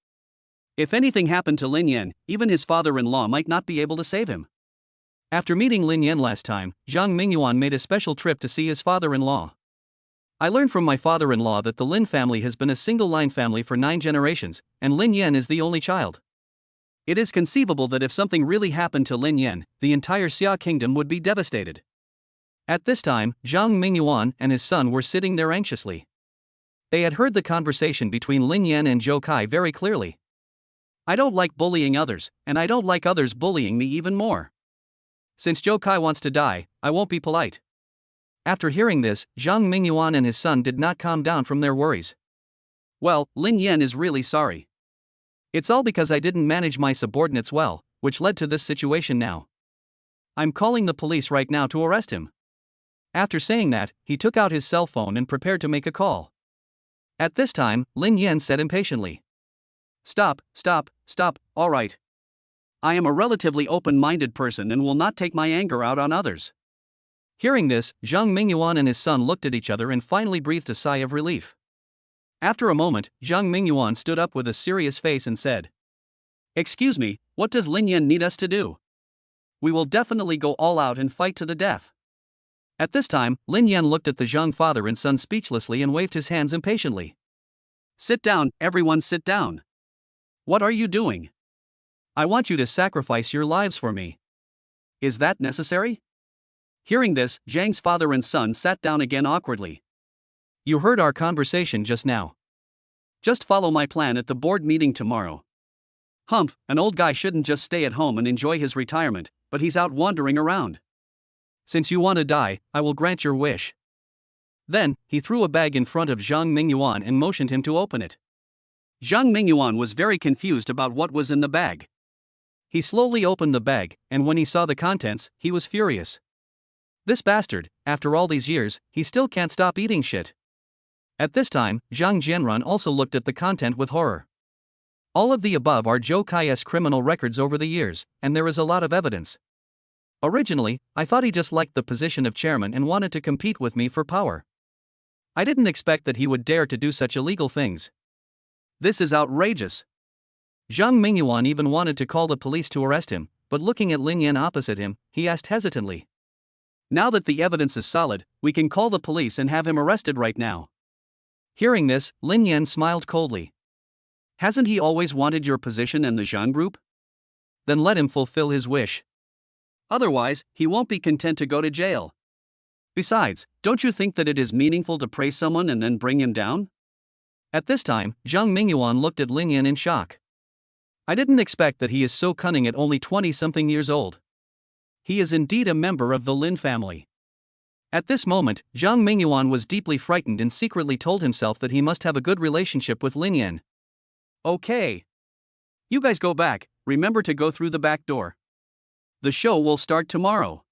If anything happened to Lin Yan, even his father-in-law might not be able to save him. After meeting Lin Yan last time, Zhang Mingyuan made a special trip to see his father-in-law. I learned from my father-in-law that the Lin family has been a single-line family for 9 generations, and Lin Yan is the only child. It is conceivable that if something really happened to Lin Yan, the entire Xia kingdom would be devastated. At this time, Zhang Mingyuan and his son were sitting there anxiously. They had heard the conversation between Lin Yan and Zhou Kai very clearly. I don't like bullying others, and I don't like others bullying me even more. Since Zhou Kai wants to die, I won't be polite. After hearing this, Zhang Mingyuan and his son did not calm down from their worries. Well, Lin Yan is really sorry. It's all because I didn't manage my subordinates well, which led to this situation now. I'm calling the police right now to arrest him. After saying that, he took out his cell phone and prepared to make a call. At this time, Lin Yan said impatiently, Stop, all right. I am a relatively open-minded person and will not take my anger out on others. Hearing this, Zhang Mingyuan and his son looked at each other and finally breathed a sigh of relief. After a moment, Zhang Mingyuan stood up with a serious face and said, Excuse me, what does Lin Yan need us to do? We will definitely go all out and fight to the death. At this time, Lin Yan looked at the Zhang father and son speechlessly and waved his hands impatiently. Sit down, everyone sit down. What are you doing? I want you to sacrifice your lives for me. Is that necessary? Hearing this, Zhang's father and son sat down again awkwardly. You heard our conversation just now. Just follow my plan at the board meeting tomorrow. Humph, an old guy shouldn't just stay at home and enjoy his retirement, but he's out wandering around. Since you want to die, I will grant your wish. Then, he threw a bag in front of Zhang Mingyuan and motioned him to open it. Zhang Mingyuan was very confused about what was in the bag. He slowly opened the bag, and when he saw the contents, he was furious. This bastard, after all these years, he still can't stop eating shit. At this time, Zhang Jianran also looked at the content with horror. All of the above are Zhou Kai's criminal records over the years, and there is a lot of evidence. Originally, I thought he just liked the position of chairman and wanted to compete with me for power. I didn't expect that he would dare to do such illegal things. This is outrageous. Zhang Mingyuan even wanted to call the police to arrest him, but looking at Lin Yan opposite him, he asked hesitantly. Now that the evidence is solid, we can call the police and have him arrested right now. Hearing this, Lin Yan smiled coldly. Hasn't he always wanted your position in the Zhang group? Then let him fulfill his wish. Otherwise, he won't be content to go to jail. Besides, don't you think that it is meaningful to praise someone and then bring him down? At this time, Zhang Mingyuan looked at Lin Yan in shock. I didn't expect that he is so cunning at only 20-something years old. He is indeed a member of the Lin family. At this moment, Zhang Mingyuan was deeply frightened and secretly told himself that he must have a good relationship with Lin Yan. Okay. You guys go back, remember to go through the back door. The show will start tomorrow.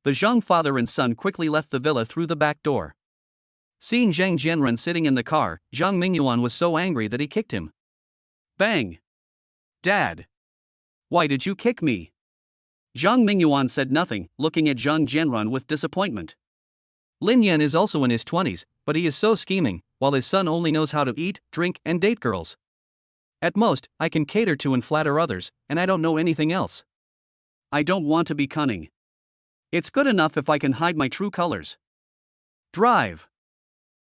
The Zhang father and son quickly left the villa through the back door. Seeing Zhang Jianrun sitting in the car, Zhang Mingyuan was so angry that he kicked him. Bang! Dad! Why did you kick me? Zhang Mingyuan said nothing, looking at Zhang Jianrun with disappointment. Lin Yan is also in his 20s, but he is so scheming, while his son only knows how to eat, drink, and date girls. At most, I can cater to and flatter others, and I don't know anything else. I don't want to be cunning. It's good enough if I can hide my true colors. Drive.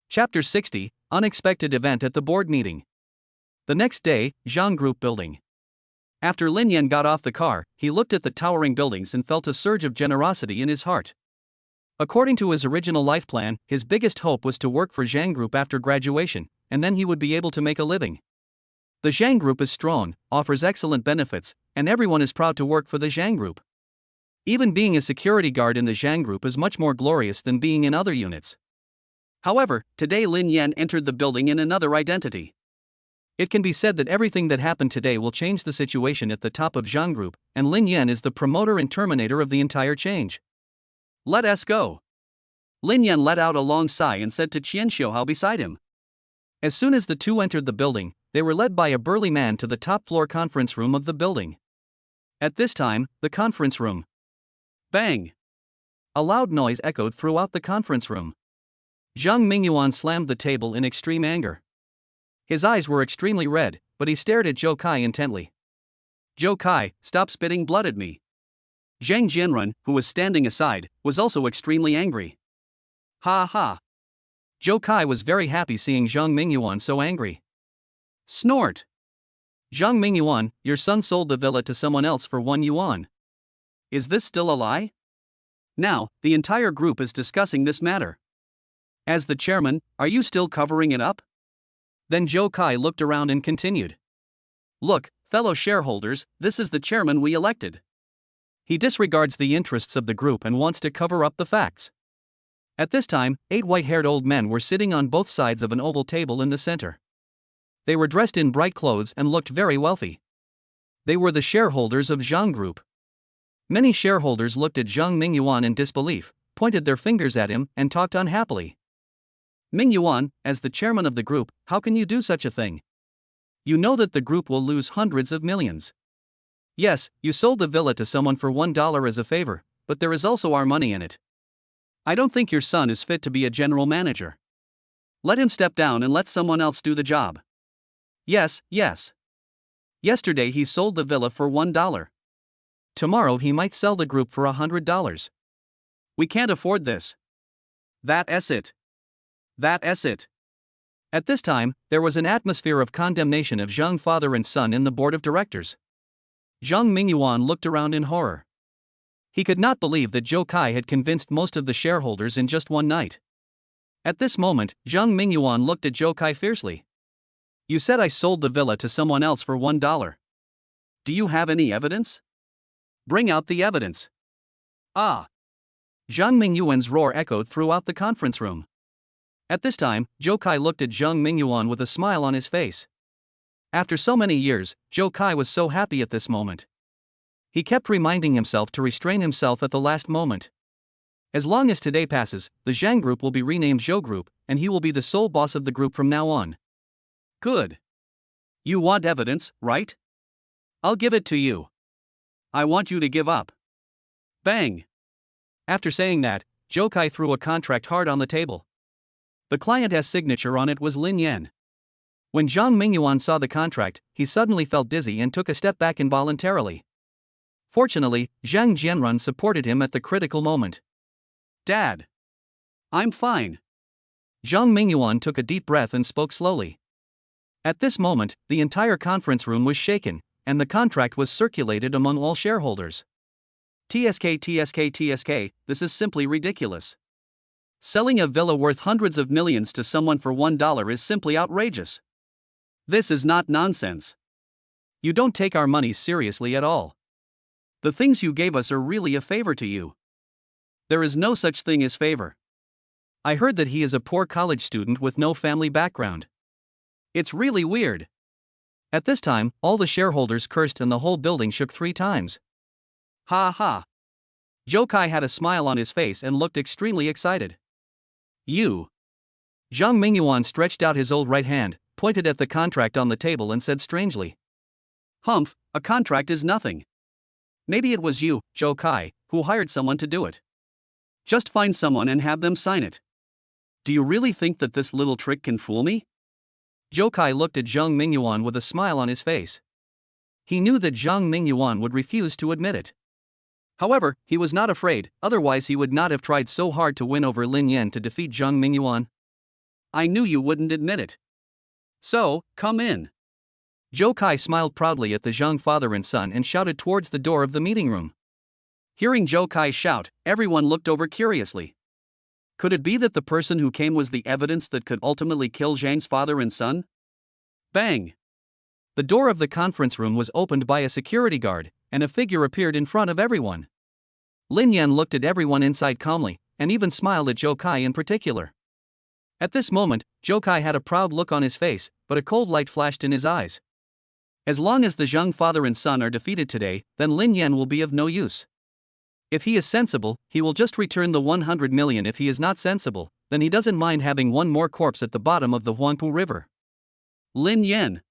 Chapter 60, Unexpected Event at the Board Meeting. The next day, Zhang Group Building. After Lin Yan got off the car, he looked at the towering buildings and felt a surge of generosity in his heart. According to his original life plan, his biggest hope was to work for Zhang Group after graduation, and then he would be able to make a living. The Zhang Group is strong, offers excellent benefits, and everyone is proud to work for the Zhang Group. Even being a security guard in the Zhang Group is much more glorious than being in other units. However, today Lin Yan entered the building in another identity. It can be said that everything that happened today will change the situation at the top of Zhang Group, and Lin Yan is the promoter and terminator of the entire change. Let us go. Lin Yan let out a long sigh and said to Qian Xiuhao beside him. As soon as the two entered the building, they were led by a burly man to the top floor conference room of the building. At this time, the conference room. Bang! A loud noise echoed throughout the conference room. Zhang Mingyuan slammed the table in extreme anger. His eyes were extremely red, but he stared at Zhou Kai intently. Zhou Kai, stop spitting blood at me. Zhang Jianrun, who was standing aside, was also extremely angry. Ha ha! Zhou Kai was very happy seeing Zhang Mingyuan so angry. Snort! Zhang Mingyuan, your son sold the villa to someone else for 1 yuan. Is this still a lie? Now, the entire group is discussing this matter. As the chairman, are you still covering it up? Then Zhou Kai looked around and continued. Look, fellow shareholders, this is the chairman we elected. He disregards the interests of the group and wants to cover up the facts. At this time, 8 white-haired old men were sitting on both sides of an oval table in the center. They were dressed in bright clothes and looked very wealthy. They were the shareholders of Zhang Group. Many shareholders looked at Zhang Mingyuan in disbelief, pointed their fingers at him, and talked unhappily. Mingyuan, as the chairman of the group, how can you do such a thing? You know that the group will lose hundreds of millions. Yes, you sold the villa to someone for $1 as a favor, but there is also our money in it. I don't think your son is fit to be a general manager. Let him step down and let someone else do the job. Yes. Yesterday he sold the villa for $1. Tomorrow he might sell the group for $100. We can't afford this. That's it. At this time, there was an atmosphere of condemnation of Zhang father and son in the board of directors. Zhang Mingyuan looked around in horror. He could not believe that Zhou Kai had convinced most of the shareholders in just one night. At this moment, Zhang Mingyuan looked at Zhou Kai fiercely. You said I sold the villa to someone else for $1. Do you have any evidence? Bring out the evidence. Ah! Zhang Mingyuan's roar echoed throughout the conference room. At this time, Zhou Kai looked at Zhang Mingyuan with a smile on his face. After so many years, Zhou Kai was so happy at this moment. He kept reminding himself to restrain himself at the last moment. As long as today passes, the Zhang Group will be renamed Zhou Group, and he will be the sole boss of the group from now on. Good. You want evidence, right? I'll give it to you. I want you to give up. Bang! After saying that, Zhou Kai threw a contract hard on the table. The client's signature on it was Lin Yan. When Zhang Mingyuan saw the contract, he suddenly felt dizzy and took a step back involuntarily. Fortunately, Zhang Jianrun supported him at the critical moment. Dad! I'm fine. Zhang Mingyuan took a deep breath and spoke slowly. At this moment, the entire conference room was shaken, and the contract was circulated among all shareholders. TSK, this is simply ridiculous. Selling a villa worth hundreds of millions to someone for $1 is simply outrageous. This is not nonsense. You don't take our money seriously at all. The things you gave us are really a favor to you. There is no such thing as favor. I heard that he is a poor college student with no family background. It's really weird. At this time, all the shareholders cursed and the whole building shook 3 times. Ha ha. Zhou Kai had a smile on his face and looked extremely excited. You. Zhang Mingyuan stretched out his old right hand, pointed at the contract on the table and said strangely. Humph, a contract is nothing. Maybe it was you, Zhou Kai, who hired someone to do it. Just find someone and have them sign it. Do you really think that this little trick can fool me? Zhou Kai looked at Zhang Mingyuan with a smile on his face. He knew that Zhang Mingyuan would refuse to admit it. However, he was not afraid, otherwise he would not have tried so hard to win over Lin Yan to defeat Zhang Mingyuan. I knew you wouldn't admit it. So, come in. Zhou Kai smiled proudly at the Zhang father and son and shouted towards the door of the meeting room. Hearing Zhou Kai shout, everyone looked over curiously. Could it be that the person who came was the evidence that could ultimately kill Zhang's father and son? Bang! The door of the conference room was opened by a security guard, and a figure appeared in front of everyone. Lin Yan looked at everyone inside calmly, and even smiled at Zhou Kai in particular. At this moment, Zhou Kai had a proud look on his face, but a cold light flashed in his eyes. As long as the Zhang father and son are defeated today, then Lin Yan will be of no use. If he is sensible, he will just return the 100 million. If he is not sensible, then he doesn't mind having one more corpse at the bottom of the Huangpu River. Lin Yan.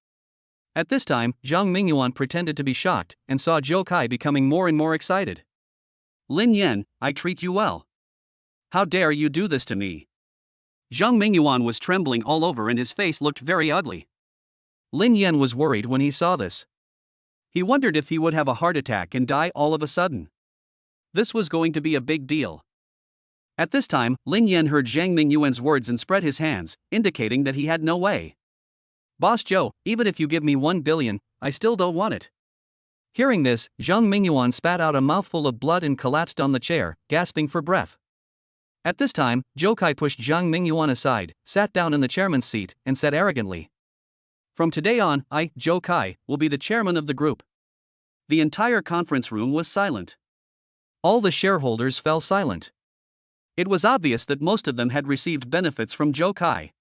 At this time, Zhang Mingyuan pretended to be shocked and saw Zhou Kai becoming more and more excited. Lin Yan, I treat you well. How dare you do this to me? Zhang Mingyuan was trembling all over and his face looked very ugly. Lin Yan was worried when he saw this. He wondered if he would have a heart attack and die all of a sudden. This was going to be a big deal. At this time, Lin Yan heard Zhang Mingyuan's words and spread his hands, indicating that he had no way. Boss Zhou, even if you give me 1 billion, I still don't want it. Hearing this, Zhang Mingyuan spat out a mouthful of blood and collapsed on the chair, gasping for breath. At this time, Zhou Kai pushed Zhang Mingyuan aside, sat down in the chairman's seat, and said arrogantly, "From today on, I, Zhou Kai, will be the chairman of the group." The entire conference room was silent. All the shareholders fell silent. It was obvious that most of them had received benefits from Zhou Kai.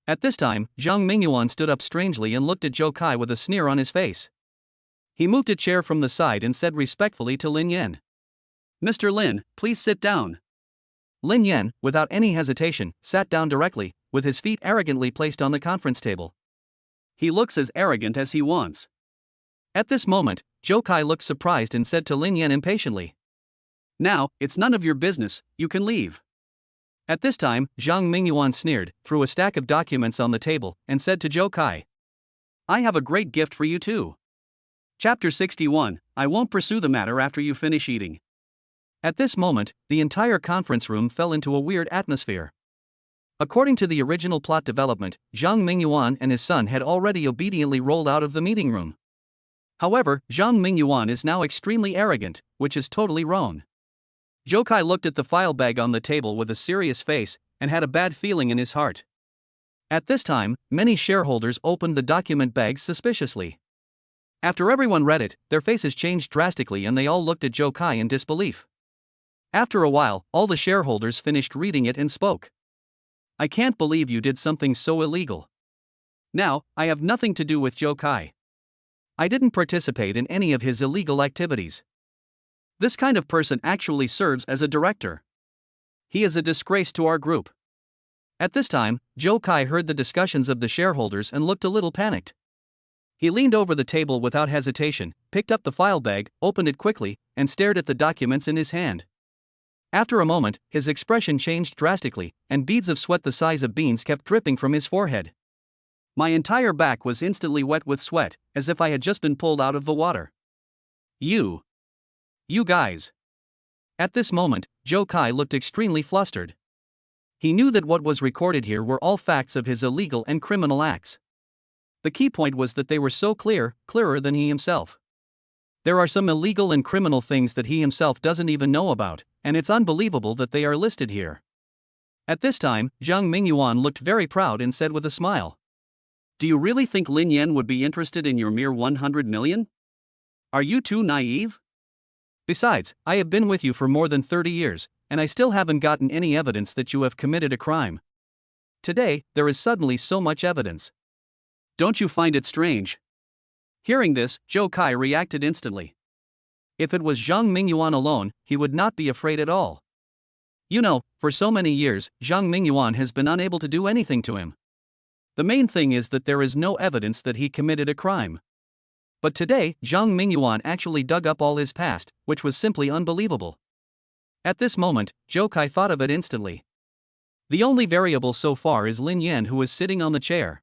At this time, Zhang Mingyuan stood up strangely and looked at Zhou Kai with a sneer on his face. He moved a chair from the side and said respectfully to Lin Yan, "Mr. Lin, please sit down." Lin Yan, without any hesitation, sat down directly, with his feet arrogantly placed on the conference table. He looks as arrogant as he wants. At this moment, Zhou Kai looked surprised and said to Lin Yan impatiently, "Now, it's none of your business, you can leave." At this time, Zhang Mingyuan sneered, threw a stack of documents on the table, and said to Zhou Kai, "I have a great gift for you too." Chapter 61, I won't pursue the matter after you finish eating. At this moment, the entire conference room fell into a weird atmosphere. According to the original plot development, Zhang Mingyuan and his son had already obediently rolled out of the meeting room. However, Zhang Mingyuan is now extremely arrogant, which is totally wrong. Zhou Kai looked at the file bag on the table with a serious face, and had a bad feeling in his heart. At this time, many shareholders opened the document bags suspiciously. After everyone read it, their faces changed drastically and they all looked at Zhou Kai in disbelief. After a while, all the shareholders finished reading it and spoke. "I can't believe you did something so illegal. Now, I have nothing to do with Zhou Kai. I didn't participate in any of his illegal activities. This kind of person actually serves as a director. He is a disgrace to our group." At this time, Zhou Kai heard the discussions of the shareholders and looked a little panicked. He leaned over the table without hesitation, picked up the file bag, opened it quickly, and stared at the documents in his hand. After a moment, his expression changed drastically, and beads of sweat the size of beans kept dripping from his forehead. My entire back was instantly wet with sweat, as if I had just been pulled out of the water. You guys. At this moment, Zhou Kai looked extremely flustered. He knew that what was recorded here were all facts of his illegal and criminal acts. The key point was that they were so clearer than he himself. There are some illegal and criminal things that he himself doesn't even know about, and it's unbelievable that they are listed here. At this time, Zhang Mingyuan looked very proud and said with a smile, "Do you really think Lin Yan would be interested in your mere 100 million? Are you too naive? Besides, I have been with you for more than 30 years, and I still haven't gotten any evidence that you have committed a crime. Today, there is suddenly so much evidence. Don't you find it strange?" Hearing this, Zhou Kai reacted instantly. If it was Zhang Mingyuan alone, he would not be afraid at all. You know, for so many years, Zhang Mingyuan has been unable to do anything to him. The main thing is that there is no evidence that he committed a crime. But today, Zhang Mingyuan actually dug up all his past, which was simply unbelievable. At this moment, Zhou Kai thought of it instantly. The only variable so far is Lin Yan, who is sitting on the chair.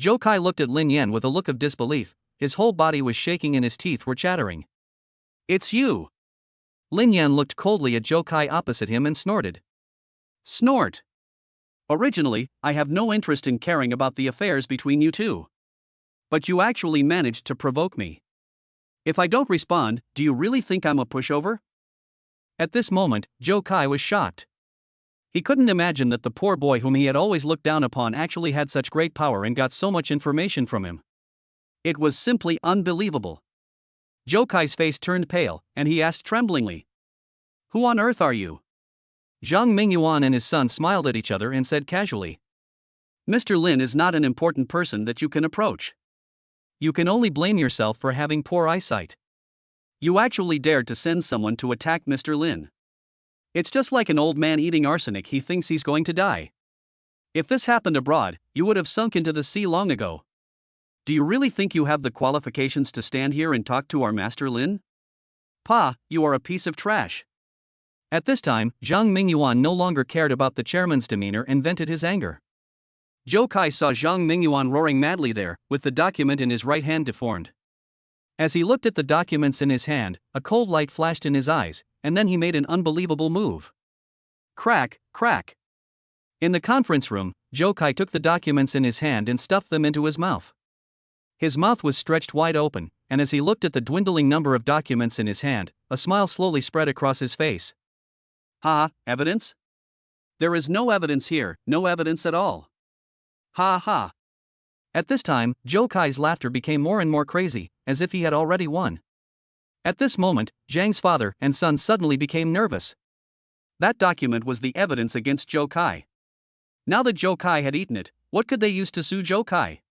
Zhou Kai looked at Lin Yan with a look of disbelief. His whole body was shaking and his teeth were chattering. It's you! Lin Yan looked coldly at Zhou Kai opposite him and snorted. Snort! Originally, I have no interest in caring about the affairs between you two. But you actually managed to provoke me. If I don't respond, do you really think I'm a pushover? At this moment, Zhou Kai was shocked. He couldn't imagine that the poor boy whom he had always looked down upon actually had such great power and got so much information from him. It was simply unbelievable. Zhou Kai's face turned pale, and he asked tremblingly, "Who on earth are you?" Zhang Mingyuan and his son smiled at each other and said casually, "Mr. Lin is not an important person that you can approach. You can only blame yourself for having poor eyesight. You actually dared to send someone to attack Mr. Lin. It's just like an old man eating arsenic. He thinks he's going to die. If this happened abroad, you would have sunk into the sea long ago. Do you really think you have the qualifications to stand here and talk to our Master Lin? Pa, you are a piece of trash." At this time, Zhang Mingyuan no longer cared about the chairman's demeanor and vented his anger. Zhou Kai saw Zhang Mingyuan roaring madly there, with the document in his right hand deformed. As he looked at the documents in his hand, a cold light flashed in his eyes, and then he made an unbelievable move. Crack, crack. In the conference room, Zhou Kai took the documents in his hand and stuffed them into his mouth. His mouth was stretched wide open, and as he looked at the dwindling number of documents in his hand, a smile slowly spread across his face. Ha, evidence? There is no evidence here, no evidence at all. Ha ha. At this time, Zhou Kai's laughter became more and more crazy, as if he had already won. At this moment, Zhang's father and son suddenly became nervous. That document was the evidence against Zhou Kai. Now that Zhou Kai had eaten it, what could they use to sue Zhou Kai?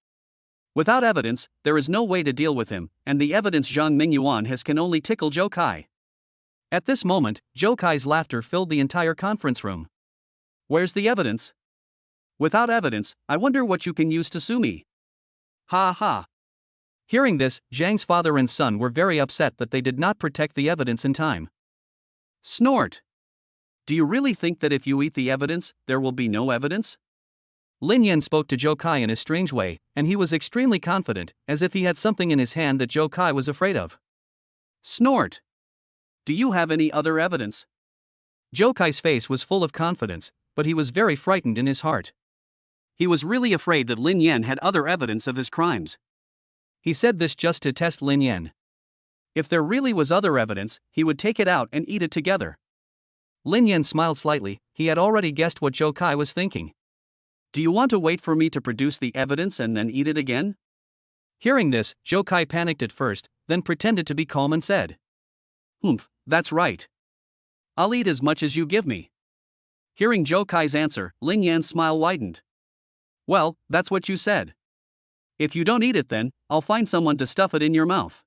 Without evidence, there is no way to deal with him, and the evidence Zhang Mingyuan has can only tickle Zhou Kai. At this moment, Zhou Kai's laughter filled the entire conference room. Where's the evidence? Without evidence, I wonder what you can use to sue me. Ha ha. Hearing this, Zhang's father and son were very upset that they did not protect the evidence in time. Snort. Do you really think that if you eat the evidence, there will be no evidence? Lin Yan spoke to Zhou Kai in a strange way, and he was extremely confident, as if he had something in his hand that Zhou Kai was afraid of. Snort. Do you have any other evidence? Zhou Kai's face was full of confidence, but he was very frightened in his heart. He was really afraid that Lin Yan had other evidence of his crimes. He said this just to test Lin Yan. If there really was other evidence, he would take it out and eat it together. Lin Yan smiled slightly. He had already guessed what Zhou Kai was thinking. Do you want to wait for me to produce the evidence and then eat it again? Hearing this, Zhou Kai panicked at first, then pretended to be calm and said, That's right. I'll eat as much as you give me. Hearing Zhou Kai's answer, Lin Yan's smile widened. Well, that's what you said. If you don't eat it then, I'll find someone to stuff it in your mouth.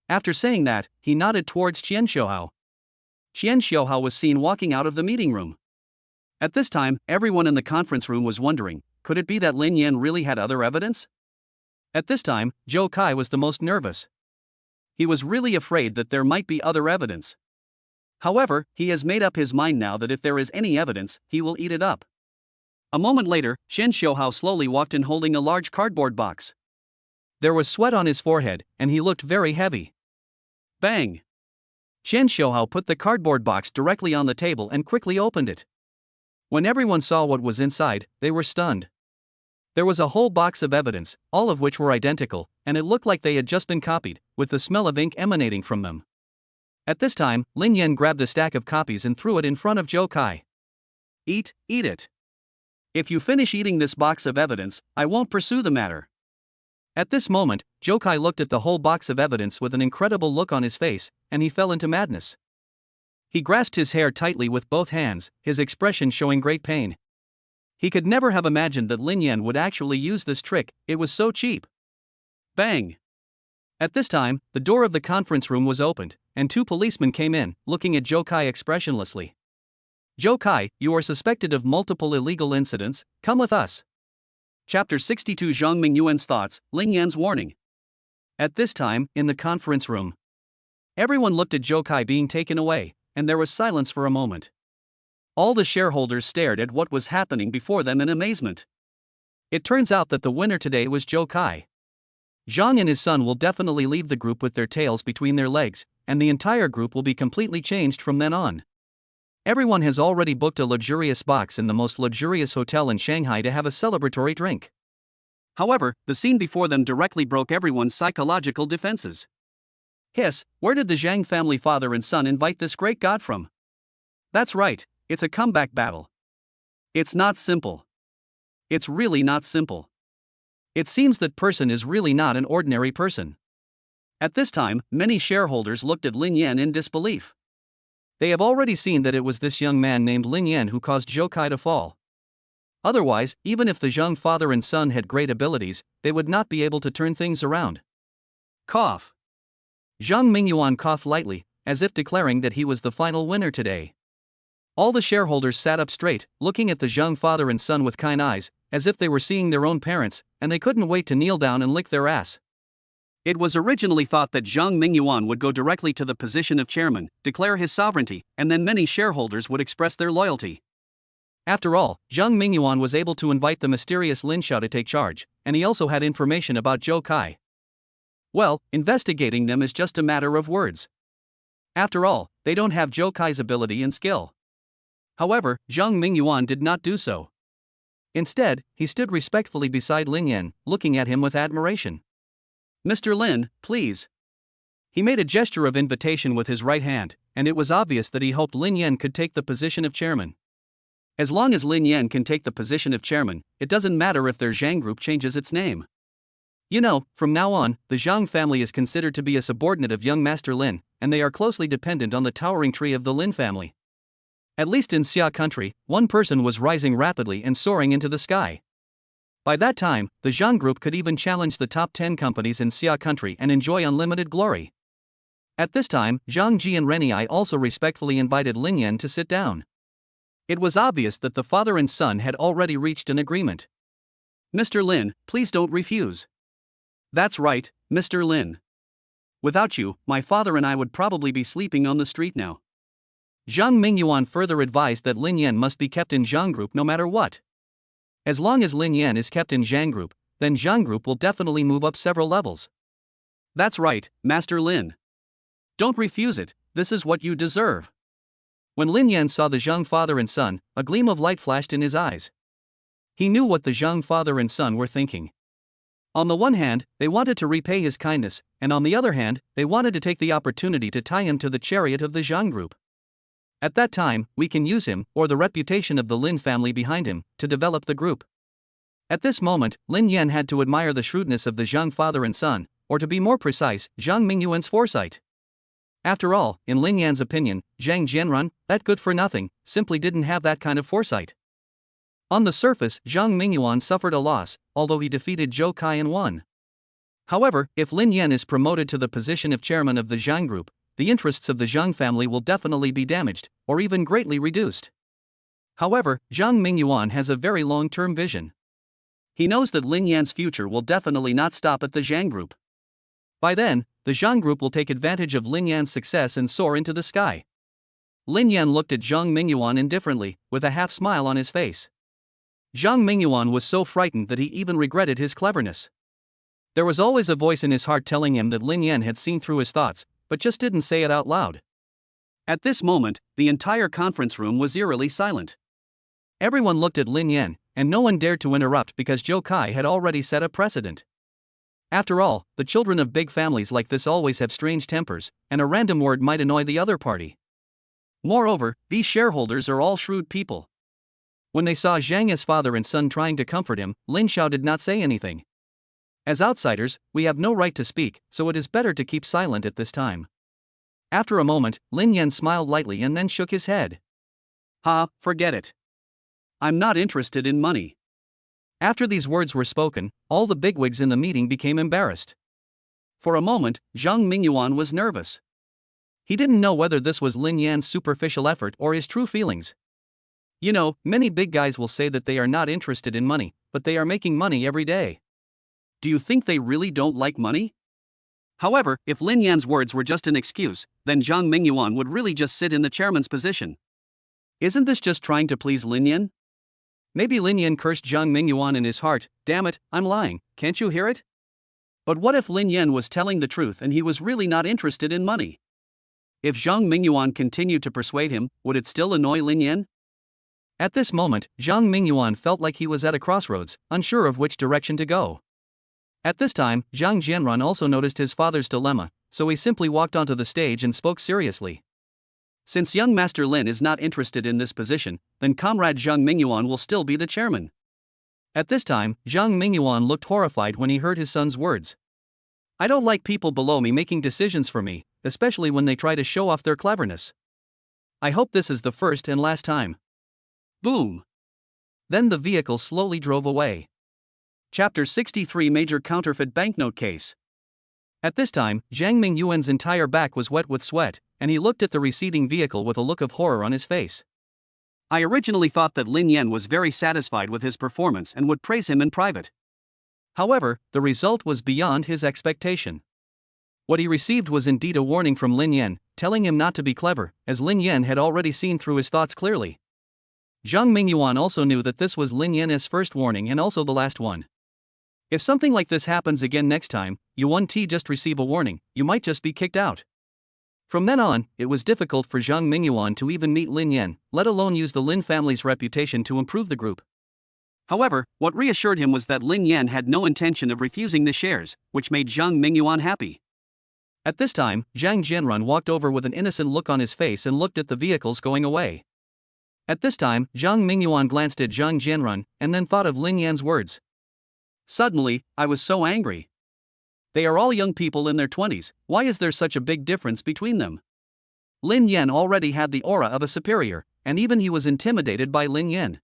After saying that, he nodded towards Qian Xiuhao. Qian Xiuhao was seen walking out of the meeting room. At this time, everyone in the conference room was wondering, could it be that Lin Yan really had other evidence? At this time, Zhou Kai was the most nervous. He was really afraid that there might be other evidence. However, he has made up his mind now that if there is any evidence, he will eat it up. A moment later, Qian Xiuhao slowly walked in holding a large cardboard box. There was sweat on his forehead, and he looked very heavy. Bang! Qian Xiuhao put the cardboard box directly on the table and quickly opened it. When everyone saw what was inside, they were stunned. There was a whole box of evidence, all of which were identical, and it looked like they had just been copied, with the smell of ink emanating from them. At this time, Lin Yan grabbed a stack of copies and threw it in front of Zhou Kai. Eat it. If you finish eating this box of evidence, I won't pursue the matter. At this moment, Zhou Kai looked at the whole box of evidence with an incredible look on his face, and he fell into madness. He grasped his hair tightly with both hands, his expression showing great pain. He could never have imagined that Lin Yan would actually use this trick, it was so cheap. Bang! At this time, the door of the conference room was opened, and two policemen came in, looking at Zhou Kai expressionlessly. Zhou Kai, you are suspected of multiple illegal incidents, come with us. Chapter 62 Zhang Mingyuan's thoughts, Lin Yan's warning. At this time, in the conference room, everyone looked at Zhou Kai being taken away, and there was silence for a moment. All the shareholders stared at what was happening before them in amazement. It turns out that the winner today was Zhou Kai. Zhang and his son will definitely leave the group with their tails between their legs, and the entire group will be completely changed from then on. Everyone has already booked a luxurious box in the most luxurious hotel in Shanghai to have a celebratory drink. However, the scene before them directly broke everyone's psychological defenses. Hiss, where did the Zhang family father and son invite this great god from? That's right, it's a comeback battle. It's not simple. It's really not simple. It seems that person is really not an ordinary person. At this time, many shareholders looked at Lin Yan in disbelief. They have already seen that it was this young man named Lin Yan who caused Zhou Kai to fall. Otherwise, even if the Zhang father and son had great abilities, they would not be able to turn things around. Cough. Zhang Mingyuan coughed lightly, as if declaring that he was the final winner today. All the shareholders sat up straight, looking at the Zhang father and son with kind eyes, as if they were seeing their own parents, and they couldn't wait to kneel down and lick their ass. It was originally thought that Zhang Mingyuan would go directly to the position of chairman, declare his sovereignty, and then many shareholders would express their loyalty. After all, Zhang Mingyuan was able to invite the mysterious Lin Xiao to take charge, and he also had information about Zhou Kai. Well, investigating them is just a matter of words. After all, they don't have Zhou Kai's ability and skill. However, Zhang Mingyuan did not do so. Instead, he stood respectfully beside Lin Yan, looking at him with admiration. Mr. Lin, please. He made a gesture of invitation with his right hand, and it was obvious that he hoped Lin Yan could take the position of chairman. As long as Lin Yan can take the position of chairman, it doesn't matter if their Zhang group changes its name. You know, from now on, the Zhang family is considered to be a subordinate of young Master Lin, and they are closely dependent on the towering tree of the Lin family. At least in Xia country, one person was rising rapidly and soaring into the sky. By that time, the Zhang group could even challenge the top 10 companies in Xia country and enjoy unlimited glory. At this time, Zhang Ji and Renai also respectfully invited Lin Yan to sit down. It was obvious that the father and son had already reached an agreement. Mr. Lin, please don't refuse. That's right, Mr. Lin. Without you, my father and I would probably be sleeping on the street now. Zhang Mingyuan further advised that Lin Yan must be kept in Zhang group no matter what. As long as Lin Yan is kept in Zhang group, then Zhang group will definitely move up several levels. That's right, Master Lin. Don't refuse it, this is what you deserve. When Lin Yan saw the Zhang father and son, a gleam of light flashed in his eyes. He knew what the Zhang father and son were thinking. On the one hand, they wanted to repay his kindness, and on the other hand, they wanted to take the opportunity to tie him to the chariot of the Zhang group. At that time, we can use him, or the reputation of the Lin family behind him, to develop the group. At this moment, Lin Yan had to admire the shrewdness of the Zhang father and son, or to be more precise, Zhang Mingyuan's foresight. After all, in Lin Yan's opinion, Zhang Jianrun, that good-for-nothing, simply didn't have that kind of foresight. On the surface, Zhang Mingyuan suffered a loss, although he defeated Zhou Kai and won. However, if Lin Yan is promoted to the position of chairman of the Zhang group, the interests of the Zhang family will definitely be damaged, or even greatly reduced. However, Zhang Mingyuan has a very long-term vision. He knows that Lin Yan's future will definitely not stop at the Zhang group. By then, the Zhang group will take advantage of Lin Yan's success and soar into the sky. Lin Yan looked at Zhang Mingyuan indifferently, with a half-smile on his face. Zhang Mingyuan was so frightened that he even regretted his cleverness. There was always a voice in his heart telling him that Lin Yan had seen through his thoughts, but just didn't say it out loud. At this moment, the entire conference room was eerily silent. Everyone looked at Lin Yan, and no one dared to interrupt because Zhou Kai had already set a precedent. After all, the children of big families like this always have strange tempers, and a random word might annoy the other party. Moreover, these shareholders are all shrewd people. When they saw Zhang's father and son trying to comfort him, Lin Xiao did not say anything. As outsiders, we have no right to speak, so it is better to keep silent at this time. After a moment, Lin Yan smiled lightly and then shook his head. Forget it. I'm not interested in money. After these words were spoken, all the bigwigs in the meeting became embarrassed. For a moment, Zhang Mingyuan was nervous. He didn't know whether this was Lin Yan's superficial effort or his true feelings. You know, many big guys will say that they are not interested in money, but they are making money every day. Do you think they really don't like money? However, if Lin Yan's words were just an excuse, then Zhang Mingyuan would really just sit in the chairman's position. Isn't this just trying to please Lin Yan? Maybe Lin Yan cursed Zhang Mingyuan in his heart. Damn it, I'm lying, can't you hear it? But what if Lin Yan was telling the truth and he was really not interested in money? If Zhang Mingyuan continued to persuade him, would it still annoy Lin Yan? At this moment, Zhang Mingyuan felt like he was at a crossroads, unsure of which direction to go. At this time, Zhang Jianran also noticed his father's dilemma, so he simply walked onto the stage and spoke seriously. Since young Master Lin is not interested in this position, then Comrade Zhang Mingyuan will still be the chairman. At this time, Zhang Mingyuan looked horrified when he heard his son's words. I don't like people below me making decisions for me, especially when they try to show off their cleverness. I hope this is the first and last time. Boom! Then the vehicle slowly drove away. Chapter 63 Major Counterfeit Banknote Case. At this time, Zhang Mingyuan's entire back was wet with sweat, and he looked at the receding vehicle with a look of horror on his face. I originally thought that Lin Yan was very satisfied with his performance and would praise him in private. However, the result was beyond his expectation. What he received was indeed a warning from Lin Yan, telling him not to be clever, as Lin Yan had already seen through his thoughts clearly. Zhang Mingyuan also knew that this was Lin Yan's first warning and also the last one. If something like this happens again next time, you won't just receive a warning, you might just be kicked out. From then on, it was difficult for Zhang Mingyuan to even meet Lin Yan, let alone use the Lin family's reputation to improve the group. However, what reassured him was that Lin Yan had no intention of refusing the shares, which made Zhang Mingyuan happy. At this time, Zhang Jianran walked over with an innocent look on his face and looked at the vehicles going away. At this time, Zhang Mingyuan glanced at Zhang Jianran, and then thought of Lin Yan's words. Suddenly, I was so angry. They are all young people in their 20s, why is there such a big difference between them? Lin Yan already had the aura of a superior, and even he was intimidated by Lin Yan.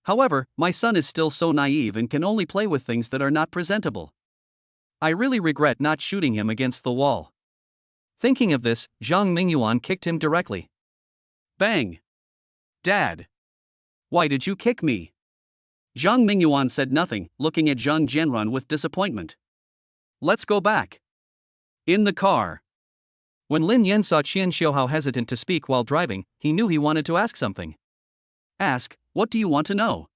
However, my son is still so naive and can only play with things that are not presentable. I really regret not shooting him against the wall. Thinking of this, Zhang Mingyuan kicked him directly. Bang! Dad! Why did you kick me? Zhang Mingyuan said nothing, looking at Zhang Jianran with disappointment. Let's go back. In the car. When Lin Yan saw Qian Xiuhao hesitant to speak while driving, he knew he wanted to ask something. Ask, what do you want to know?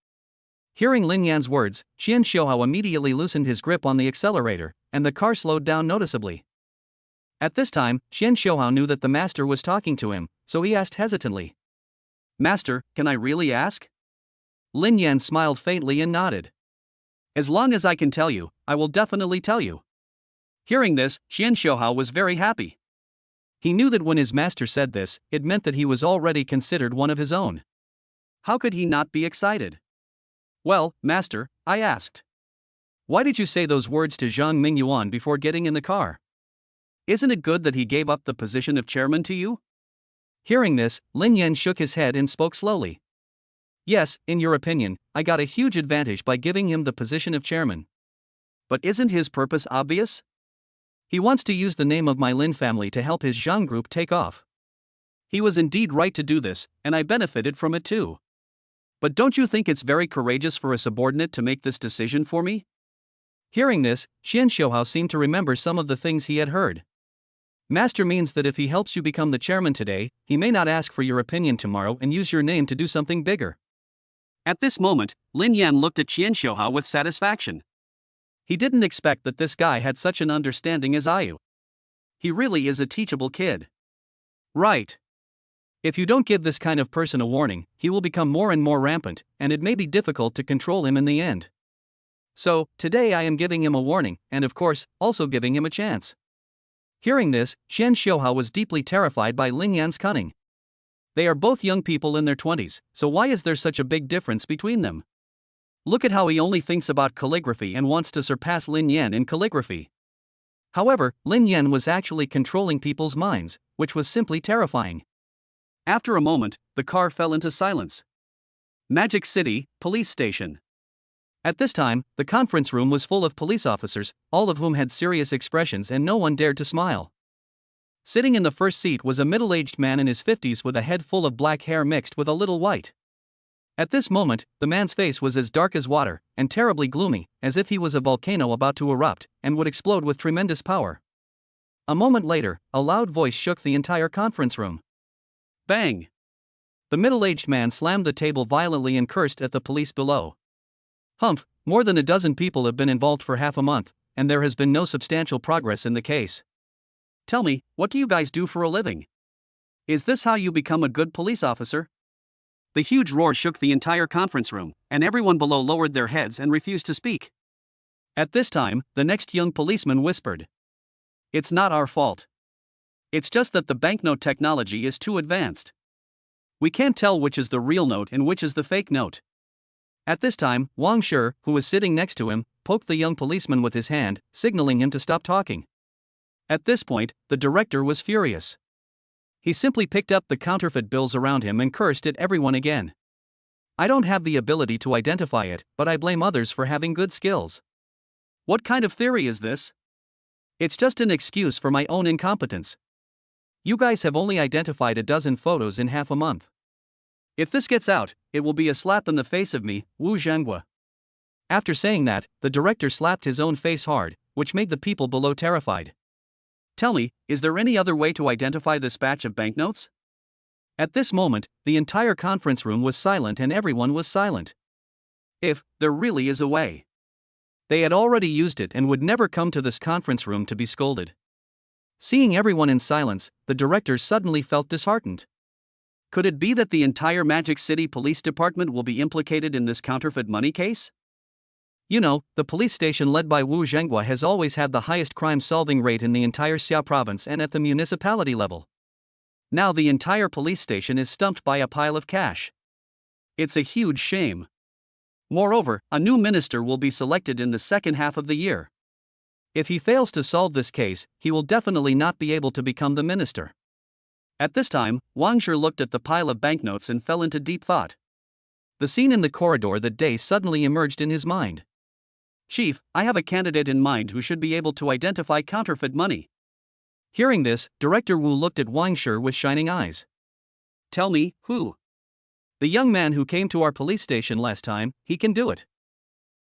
Hearing Lin Yan's words, Qian Xiuhao immediately loosened his grip on the accelerator, and the car slowed down noticeably. At this time, Qian Xiuhao knew that the master was talking to him, so he asked hesitantly. Master, can I really ask? Lin Yan smiled faintly and nodded. As long as I can tell you, I will definitely tell you. Hearing this, Qian Xiuhao was very happy. He knew that when his master said this, it meant that he was already considered one of his own. How could he not be excited? Well, master, I asked. Why did you say those words to Zhang Mingyuan before getting in the car? Isn't it good that he gave up the position of chairman to you? Hearing this, Lin Yan shook his head and spoke slowly. Yes, in your opinion, I got a huge advantage by giving him the position of chairman. But isn't his purpose obvious? He wants to use the name of my Lin family to help his Zhang group take off. He was indeed right to do this, and I benefited from it too. But don't you think it's very courageous for a subordinate to make this decision for me? Hearing this, Qian Xiuhao seemed to remember some of the things he had heard. Master means that if he helps you become the chairman today, he may not ask for your opinion tomorrow and use your name to do something bigger. At this moment, Lin Yan looked at Qian Xiuhao with satisfaction. He didn't expect that this guy had such an understanding as Ayu. He really is a teachable kid. Right. If you don't give this kind of person a warning, he will become more and more rampant, and it may be difficult to control him in the end. So, today I am giving him a warning, and of course, also giving him a chance. Hearing this, Qian Xiuhao was deeply terrified by Lin Yan's cunning. They are both young people in their 20s, so why is there such a big difference between them? Look at how he only thinks about calligraphy and wants to surpass Lin Yan in calligraphy. However, Lin Yan was actually controlling people's minds, which was simply terrifying. After a moment, the car fell into silence. Magic City, Police Station. At this time, the conference room was full of police officers, all of whom had serious expressions and no one dared to smile. Sitting in the first seat was a middle-aged man in his 50s with a head full of black hair mixed with a little white. At this moment, the man's face was as dark as water, and terribly gloomy, as if he was a volcano about to erupt, and would explode with tremendous power. A moment later, a loud voice shook the entire conference room. Bang! The middle-aged man slammed the table violently and cursed at the police below. Humph, more than a dozen people have been involved for half a month, and there has been no substantial progress in the case. Tell me, what do you guys do for a living? Is this how you become a good police officer? The huge roar shook the entire conference room, and everyone below lowered their heads and refused to speak. At this time, the next young policeman whispered, "It's not our fault. It's just that the banknote technology is too advanced. We can't tell which is the real note and which is the fake note." At this time, Wang Shi, who was sitting next to him, poked the young policeman with his hand, signaling him to stop talking. At this point, the director was furious. He simply picked up the counterfeit bills around him and cursed at everyone again. "I don't have the ability to identify it, but I blame others for having good skills." "What kind of theory is this?" "It's just an excuse for my own incompetence. You guys have only identified a dozen photos in half a month. If this gets out, it will be a slap in the face of me, Wu Zhenghua." After saying that, the director slapped his own face hard, which made the people below terrified. "Tell me, is there any other way to identify this batch of banknotes?" At this moment, the entire conference room was silent and everyone was silent. If there really is a way. They had already used it and would never come to this conference room to be scolded. Seeing everyone in silence, the director suddenly felt disheartened. Could it be that the entire Magic City Police Department will be implicated in this counterfeit money case? You know, the police station led by Wu Zhenghua has always had the highest crime-solving rate in the entire Xia province and at the municipality level. Now the entire police station is stumped by a pile of cash. It's a huge shame. Moreover, a new minister will be selected in the second half of the year. If he fails to solve this case, he will definitely not be able to become the minister. At this time, Wang Shi looked at the pile of banknotes and fell into deep thought. The scene in the corridor that day suddenly emerged in his mind. "Chief, I have a candidate in mind who should be able to identify counterfeit money." Hearing this, Director Wu looked at Wang Shi with shining eyes. "Tell me, who?" "The young man who came to our police station last time, he can do it."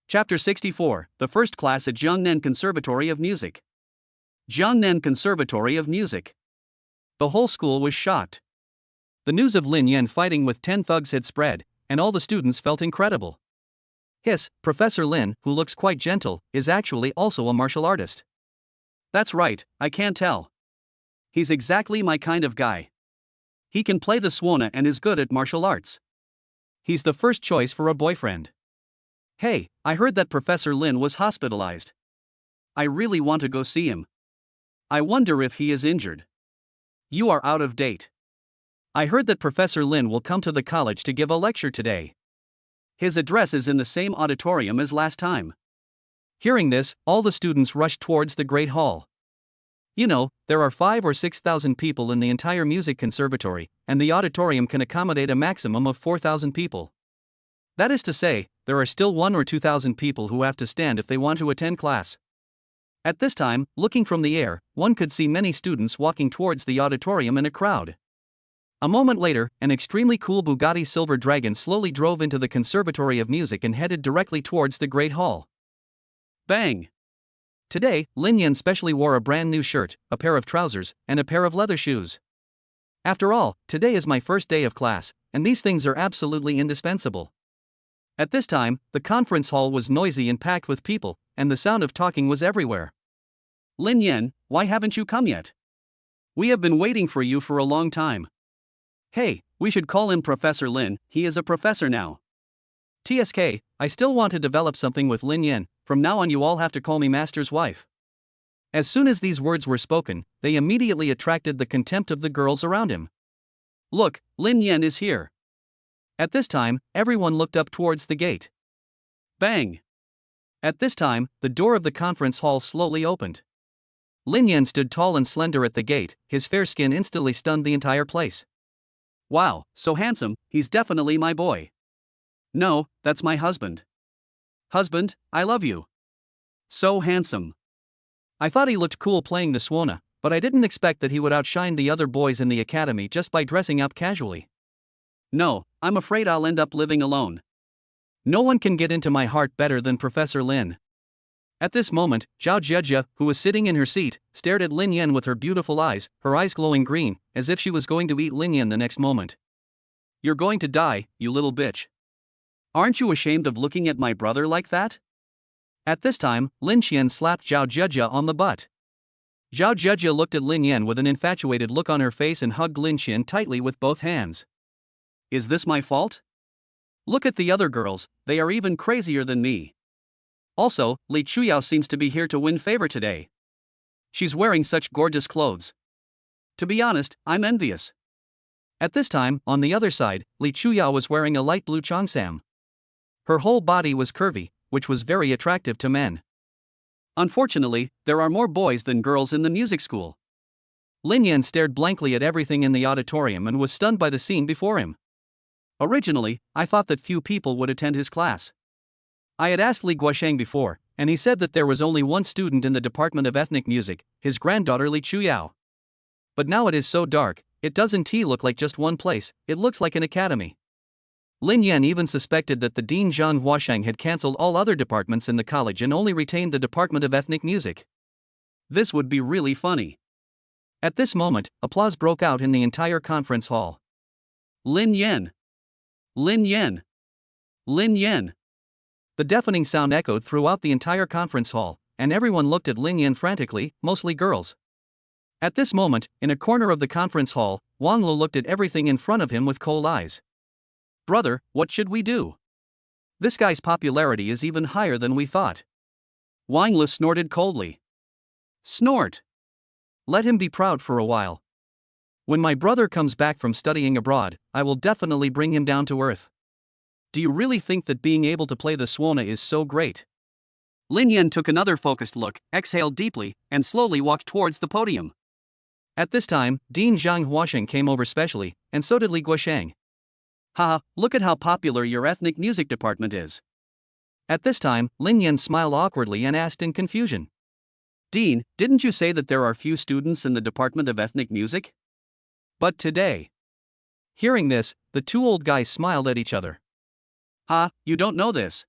Chapter 64, The First Class at Jiangnan Conservatory of Music. Jiangnan Conservatory of Music. The whole school was shocked. The news of Lin Yan fighting with 10 thugs had spread, and all the students felt incredible. Hiss, Professor Lin, who looks quite gentle, is actually also a martial artist. "That's right, I can't tell. He's exactly my kind of guy. He can play the suona and is good at martial arts. He's the first choice for a boyfriend." "Hey, I heard that Professor Lin was hospitalized. I really want to go see him. I wonder if he is injured." "You are out of date. I heard that Professor Lin will come to the college to give a lecture today. His address is in the same auditorium as last time." Hearing this, all the students rushed towards the Great Hall. You know, there are 5,000 or 6,000 people in the entire music conservatory, and the auditorium can accommodate a maximum of 4,000 people. That is to say, there are still 1,000 or 2,000 people who have to stand if they want to attend class. At this time, looking from the air, one could see many students walking towards the auditorium in a crowd. A moment later, an extremely cool Bugatti Silver Dragon slowly drove into the Conservatory of Music and headed directly towards the Great Hall. Bang! Today, Lin Yan specially wore a brand new shirt, a pair of trousers, and a pair of leather shoes. After all, today is my first day of class, and these things are absolutely indispensable. At this time, the conference hall was noisy and packed with people, and the sound of talking was everywhere. "Lin Yan, why haven't you come yet? We have been waiting for you for a long time." "Hey, we should call him Professor Lin, he is a professor now." "TSK, I still want to develop something with Lin Yan, from now on you all have to call me Master's wife." As soon as these words were spoken, they immediately attracted the contempt of the girls around him. "Look, Lin Yan is here." At this time, everyone looked up towards the gate. Bang! At this time, the door of the conference hall slowly opened. Lin Yan stood tall and slender at the gate, his fair skin instantly stunned the entire place. "Wow, so handsome, he's definitely my boy." "No, that's my husband." "Husband, I love you. So handsome." I thought he looked cool playing the suona, but I didn't expect that he would outshine the other boys in the academy just by dressing up casually. "No, I'm afraid I'll end up living alone. No one can get into my heart better than Professor Lin. At this moment, Zhao Zhezhe, who was sitting in her seat, stared at Lin Yan with her beautiful eyes, her eyes glowing green, as if she was going to eat Lin Yan the next moment. You're going to die, you little bitch. Aren't you ashamed of looking at my brother like that? At this time, Lin Qian slapped Zhao Zhezhe on the butt. Zhao Zhezhe looked at Lin Yan with an infatuated look on her face and hugged Lin Qian tightly with both hands. Is this my fault? Look at the other girls, they are even crazier than me. Also, Li Chuyao seems to be here to win favor today. She's wearing such gorgeous clothes. To be honest, I'm envious. At this time, on the other side, Li Chuyao was wearing a light blue cheongsam. Her whole body was curvy, which was very attractive to men. Unfortunately, there are more boys than girls in the music school. Lin Yan stared blankly at everything in the auditorium and was stunned by the scene before him. Originally, I thought that few people would attend his class. I had asked Li Guosheng before, and he said that there was only one student in the Department of Ethnic Music, his granddaughter Li Chuyao. But now it is so dark, it doesn't look like just one place, it looks like an academy. Lin Yan even suspected that the Dean Zhang Huasheng had cancelled all other departments in the college and only retained the Department of Ethnic Music. This would be really funny. At this moment, applause broke out in the entire conference hall. Lin Yan! Lin Yan! Lin Yan! The deafening sound echoed throughout the entire conference hall, and everyone looked at Lin Yan frantically, mostly girls. At this moment, in a corner of the conference hall, Wang Lu looked at everything in front of him with cold eyes. Brother, what should we do? This guy's popularity is even higher than we thought. Wang Lu snorted coldly. Snort! Let him be proud for a while. When my brother comes back from studying abroad, I will definitely bring him down to earth. Do you really think that being able to play the suona is so great? Lin Yan took another focused look, exhaled deeply, and slowly walked towards the podium. At this time, Dean Zhang Huasheng came over specially, and so did Li Guosheng. Haha, look at how popular your ethnic music department is. At this time, Lin Yan smiled awkwardly and asked in confusion. Dean, didn't you say that there are few students in the Department of Ethnic Music? But today. Hearing this, the two old guys smiled at each other. Ha, you don't know this.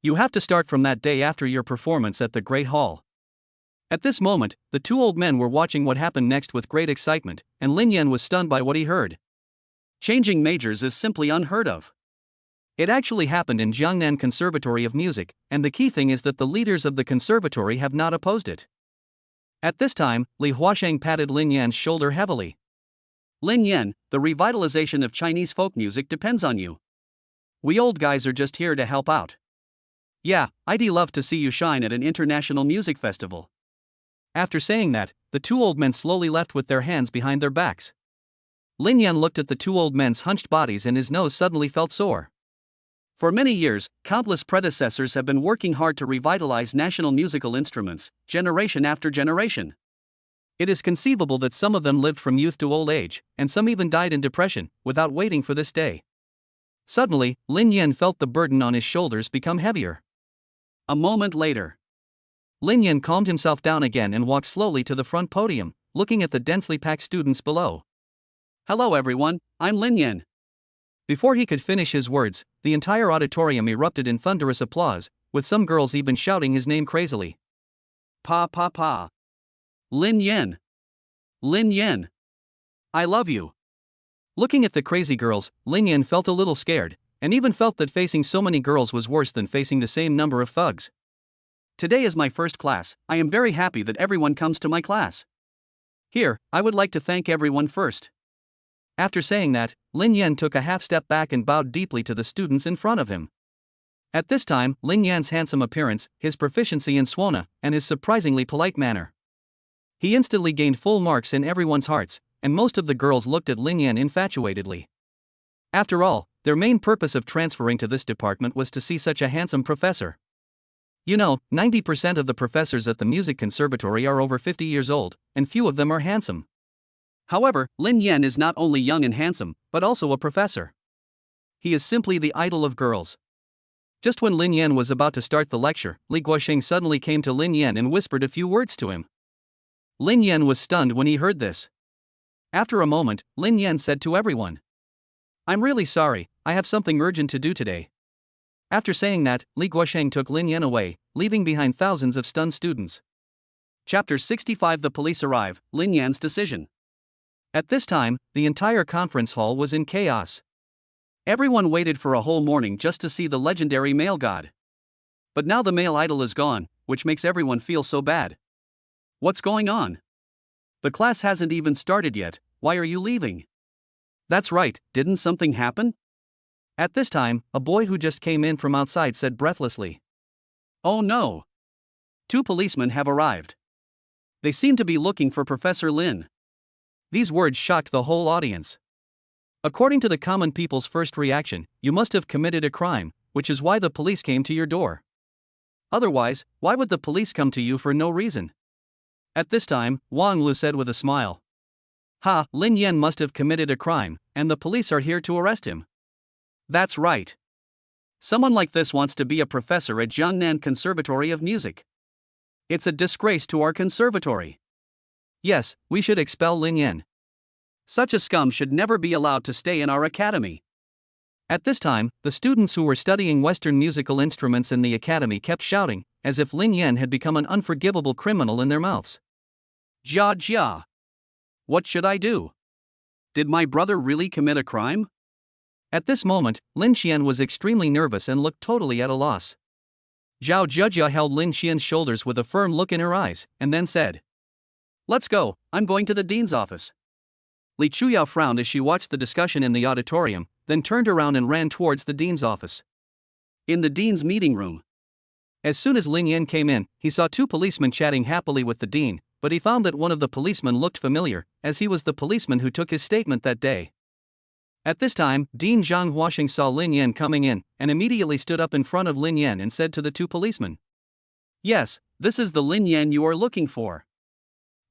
You have to start from that day after your performance at the Great Hall. At this moment, the two old men were watching what happened next with great excitement, and Lin Yan was stunned by what he heard. Changing majors is simply unheard of. It actually happened in Jiangnan Conservatory of Music, and the key thing is that the leaders of the conservatory have not opposed it. At this time, Li Huasheng patted Lin Yan's shoulder heavily. Lin Yan, the revitalization of Chinese folk music depends on you. We old guys are just here to help out. Yeah, I'd love to see you shine at an international music festival. After saying that, the two old men slowly left with their hands behind their backs. Lin Yan looked at the two old men's hunched bodies and his nose suddenly felt sore. For many years, countless predecessors have been working hard to revitalize national musical instruments, generation after generation. It is conceivable that some of them lived from youth to old age, and some even died in depression, without waiting for this day. Suddenly, Lin Yan felt the burden on his shoulders become heavier. A moment later, Lin Yan calmed himself down again and walked slowly to the front podium, looking at the densely packed students below. Hello everyone, I'm Lin Yan. Before he could finish his words, the entire auditorium erupted in thunderous applause, with some girls even shouting his name crazily. Pa pa pa. Lin Yan. Lin Yan. I love you. Looking at the crazy girls, Lin Yan felt a little scared, and even felt that facing so many girls was worse than facing the same number of thugs. Today is my first class, I am very happy that everyone comes to my class. Here, I would like to thank everyone first. After saying that, Lin Yan took a half step back and bowed deeply to the students in front of him. At this time, Lin Yan's handsome appearance, his proficiency in suona, and his surprisingly polite manner. He instantly gained full marks in everyone's hearts, and most of the girls looked at Lin Yan infatuatedly. After all, their main purpose of transferring to this department was to see such a handsome professor. You know, 90% of the professors at the music conservatory are over 50 years old, and few of them are handsome. However, Lin Yan is not only young and handsome, but also a professor. He is simply the idol of girls. Just when Lin Yan was about to start the lecture, Li Guosheng suddenly came to Lin Yan and whispered a few words to him. Lin Yan was stunned when he heard this. After a moment, Lin Yan said to everyone, I'm really sorry, I have something urgent to do today. After saying that, Li Guosheng took Lin Yan away, leaving behind thousands of stunned students. Chapter 65. The police arrive, Lin Yan's decision. At this time, the entire conference hall was in chaos. Everyone waited for a whole morning just to see the legendary male god. But now the male idol is gone, which makes everyone feel so bad. What's going on? The class hasn't even started yet, why are you leaving? That's right, didn't something happen? At this time, a boy who just came in from outside said breathlessly. Oh no! 2 policemen have arrived. They seem to be looking for Professor Lin. These words shocked the whole audience. According to the common people's first reaction, you must have committed a crime, which is why the police came to your door. Otherwise, why would the police come to you for no reason? At this time, Wang Lu said with a smile. Ha, Lin Yan must have committed a crime, and the police are here to arrest him. That's right. Someone like this wants to be a professor at Jiangnan Conservatory of Music. It's a disgrace to our conservatory. Yes, we should expel Lin Yan. Such a scum should never be allowed to stay in our academy. At this time, the students who were studying Western musical instruments in the academy kept shouting, as if Lin Yan had become an unforgivable criminal in their mouths. Jia Jia. What should I do? Did my brother really commit a crime? At this moment, Lin Xian was extremely nervous and looked totally at a loss. Zhao Zhejia held Lin Xian's shoulders with a firm look in her eyes, and then said, Let's go, I'm going to the dean's office. Li Chuyao frowned as she watched the discussion in the auditorium, then turned around and ran towards the dean's office. In the dean's meeting room. As soon as Lin Yan came in, he saw 2 policemen chatting happily with the dean, but he found that one of the policemen looked familiar, as he was the policeman who took his statement that day. At this time, Dean Zhang Huaxing saw Lin Yan coming in, and immediately stood up in front of Lin Yan and said to the 2 policemen, Yes, this is the Lin Yan you are looking for.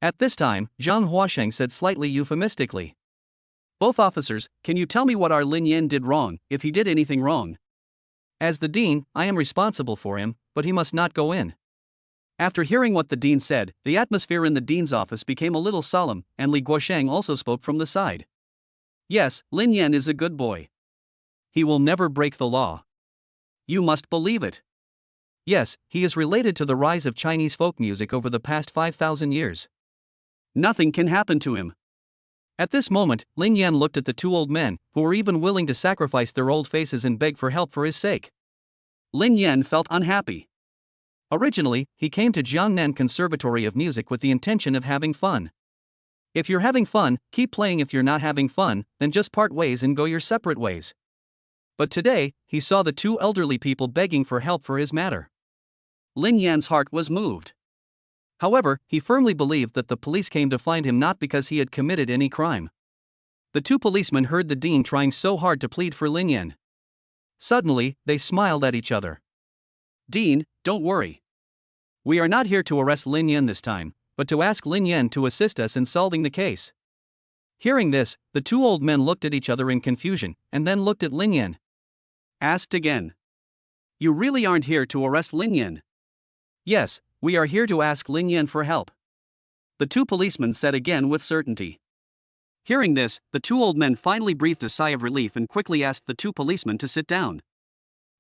At this time, Zhang Huaxing said slightly euphemistically, Both officers, can you tell me what our Lin Yan did wrong, if he did anything wrong? As the dean, I am responsible for him, but he must not go in. After hearing what the dean said, the atmosphere in the dean's office became a little solemn, and Li Guosheng also spoke from the side. Yes, Lin Yan is a good boy. He will never break the law. You must believe it. Yes, he is related to the rise of Chinese folk music over the past 5,000 years. Nothing can happen to him. At this moment, Lin Yan looked at the 2 old men, who were even willing to sacrifice their old faces and beg for help for his sake. Lin Yan felt unhappy. Originally, he came to Jiangnan Conservatory of Music with the intention of having fun. If you're having fun, keep playing. If you're not having fun, then just part ways and go your separate ways. But today, he saw the 2 elderly people begging for help for his matter. Lin Yan's heart was moved. However, he firmly believed that the police came to find him not because he had committed any crime. The 2 policemen heard the dean trying so hard to plead for Lin Yan. Suddenly, they smiled at each other. Dean, don't worry. We are not here to arrest Lin Yan this time, but to ask Lin Yan to assist us in solving the case. Hearing this, the 2 old men looked at each other in confusion, and then looked at Lin Yan. Asked again. You really aren't here to arrest Lin Yan? Yes, we are here to ask Lin Yan for help. The 2 policemen said again with certainty. Hearing this, the 2 old men finally breathed a sigh of relief and quickly asked the 2 policemen to sit down.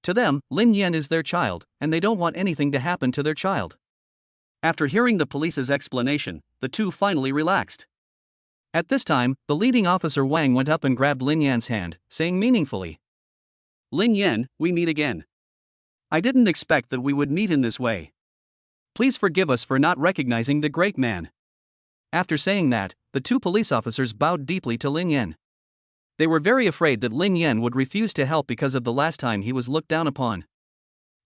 To them, Lin Yan is their child, and they don't want anything to happen to their child. After hearing the police's explanation, the 2 finally relaxed. At this time, the leading officer Wang went up and grabbed Lin Yan's hand, saying meaningfully, Lin Yan, we meet again. I didn't expect that we would meet in this way. Please forgive us for not recognizing the great man. After saying that, the 2 police officers bowed deeply to Lin Yan. They were very afraid that Lin Yan would refuse to help because of the last time he was looked down upon.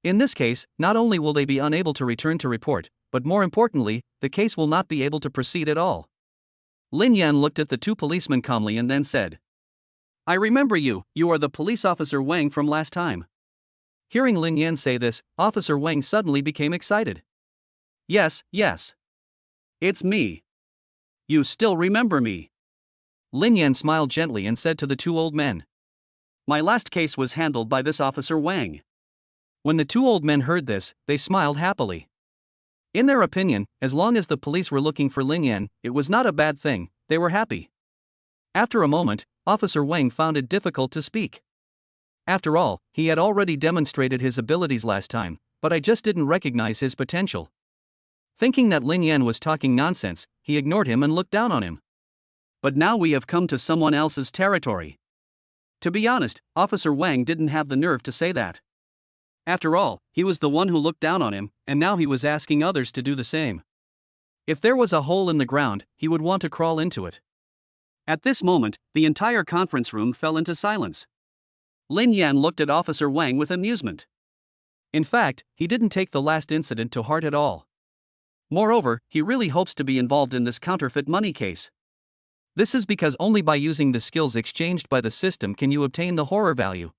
In this case, not only will they be unable to return to report, but more importantly, the case will not be able to proceed at all. Lin Yan looked at the 2 policemen calmly and then said, I remember you, you are the police officer Wang from last time. Hearing Lin Yan say this, Officer Wang suddenly became excited. Yes, yes. It's me. You still remember me. Lin Yan smiled gently and said to the 2 old men, My last case was handled by this Officer Wang. When the 2 old men heard this, they smiled happily. In their opinion, as long as the police were looking for Lin Yan, it was not a bad thing, they were happy. After a moment, Officer Wang found it difficult to speak. After all, he had already demonstrated his abilities last time, but I just didn't recognize his potential. Thinking that Lin Yan was talking nonsense, he ignored him and looked down on him. But now we have come to someone else's territory. To be honest, Officer Wang didn't have the nerve to say that. After all, he was the one who looked down on him, and now he was asking others to do the same. If there was a hole in the ground, he would want to crawl into it. At this moment, the entire conference room fell into silence. Lin Yan looked at Officer Wang with amusement. In fact, he didn't take the last incident to heart at all. Moreover, he really hopes to be involved in this counterfeit money case. This is because only by using the skills exchanged by the system can you obtain the horror value.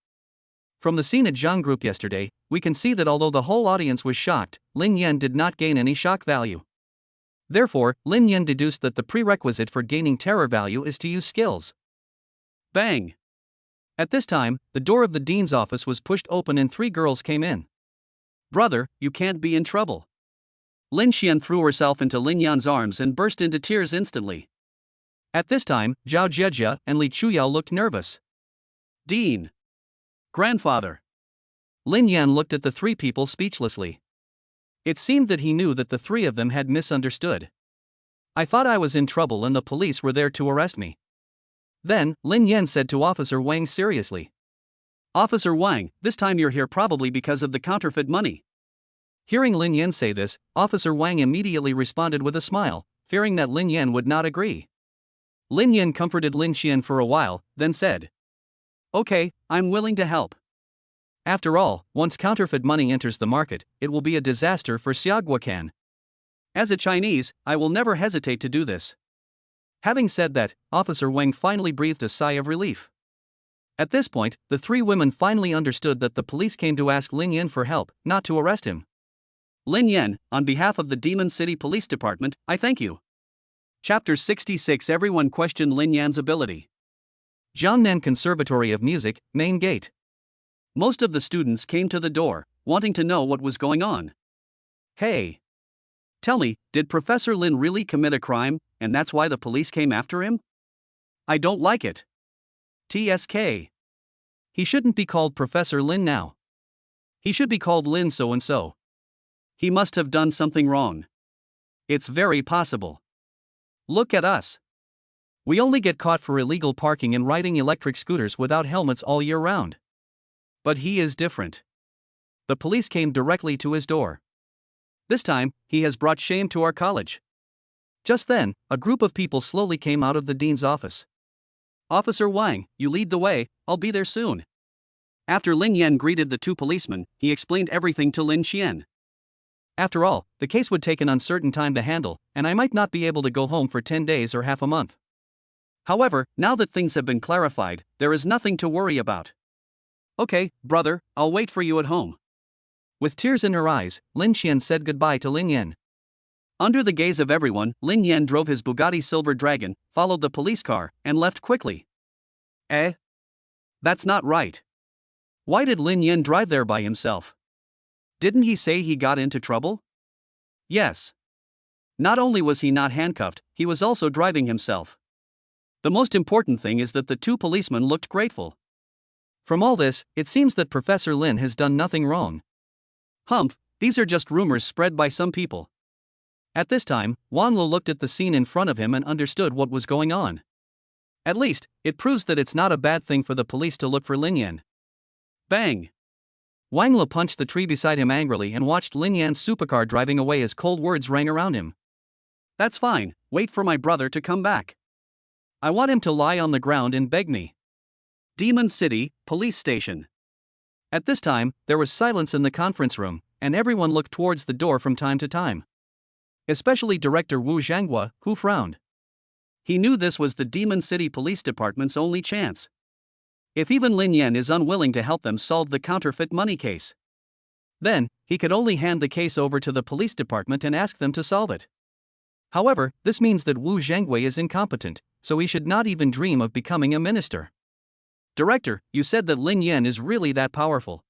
From the scene at Zhang Group yesterday, we can see that although the whole audience was shocked, Lin Yan did not gain any shock value. Therefore, Lin Yan deduced that the prerequisite for gaining terror value is to use skills. Bang! At this time, the door of the dean's office was pushed open and 3 girls came in. Brother, you can't be in trouble. Lin Xian threw herself into Lin Yan's arms and burst into tears instantly. At this time, Zhao Jiejia and Li Chuyao looked nervous. Dean! Grandfather! Lin Yan looked at the 3 people speechlessly. It seemed that he knew that the 3 of them had misunderstood. I thought I was in trouble and the police were there to arrest me. Then, Lin Yan said to Officer Wang seriously. Officer Wang, this time you're here probably because of the counterfeit money. Hearing Lin Yan say this, Officer Wang immediately responded with a smile, fearing that Lin Yan would not agree. Lin Yan comforted Lin Xian for a while, then said, Okay, I'm willing to help. After all, once counterfeit money enters the market, it will be a disaster for Xiaoguocan. As a Chinese, I will never hesitate to do this. Having said that, Officer Wang finally breathed a sigh of relief. At this point, the 3 women finally understood that the police came to ask Lin Yan for help, not to arrest him. Lin Yan, on behalf of the Demon City Police Department, I thank you. Chapter 66. Everyone questioned Lin Yan's ability. Jiangnan Conservatory of Music, main gate. Most of the students came to the door, wanting to know what was going on. Hey! Tell me, did Professor Lin really commit a crime, and that's why the police came after him? I don't like it. TSK. He shouldn't be called Professor Lin now. He should be called Lin so-and-so. He must have done something wrong. It's very possible. Look at us. We only get caught for illegal parking and riding electric scooters without helmets all year round. But he is different. The police came directly to his door. This time, he has brought shame to our college. Just then, a group of people slowly came out of the dean's office. Officer Wang, you lead the way, I'll be there soon. After Lin Yan greeted the 2 policemen, he explained everything to Lin Xian. After all, the case would take an uncertain time to handle, and I might not be able to go home for 10 days or half a month. However, now that things have been clarified, there is nothing to worry about. Okay, brother, I'll wait for you at home. With tears in her eyes, Lin Xian said goodbye to Lin Yan. Under the gaze of everyone, Lin Yan drove his Bugatti Silver Dragon, followed the police car, and left quickly. Eh? That's not right. Why did Lin Yan drive there by himself? Didn't he say he got into trouble? Yes. Not only was he not handcuffed, he was also driving himself. The most important thing is that the 2 policemen looked grateful. From all this, it seems that Professor Lin has done nothing wrong. Humph, these are just rumors spread by some people. At this time, Wan Lo looked at the scene in front of him and understood what was going on. At least, it proves that it's not a bad thing for the police to look for Lin Yan. Bang! Wang Lo punched the tree beside him angrily and watched Lin Yan's supercar driving away as cold words rang around him. That's fine, wait for my brother to come back. I want him to lie on the ground and beg me. Demon City, Police Station. At this time, there was silence in the conference room, and everyone looked towards the door from time to time. Especially Director Wu Zhanghua, who frowned. He knew this was the Demon City Police Department's only chance. If even Lin Yan is unwilling to help them solve the counterfeit money case, then he could only hand the case over to the police department and ask them to solve it. However, this means that Wu Zhanghua is incompetent, so he should not even dream of becoming a minister. Director, you said that Lin Yan is really that powerful.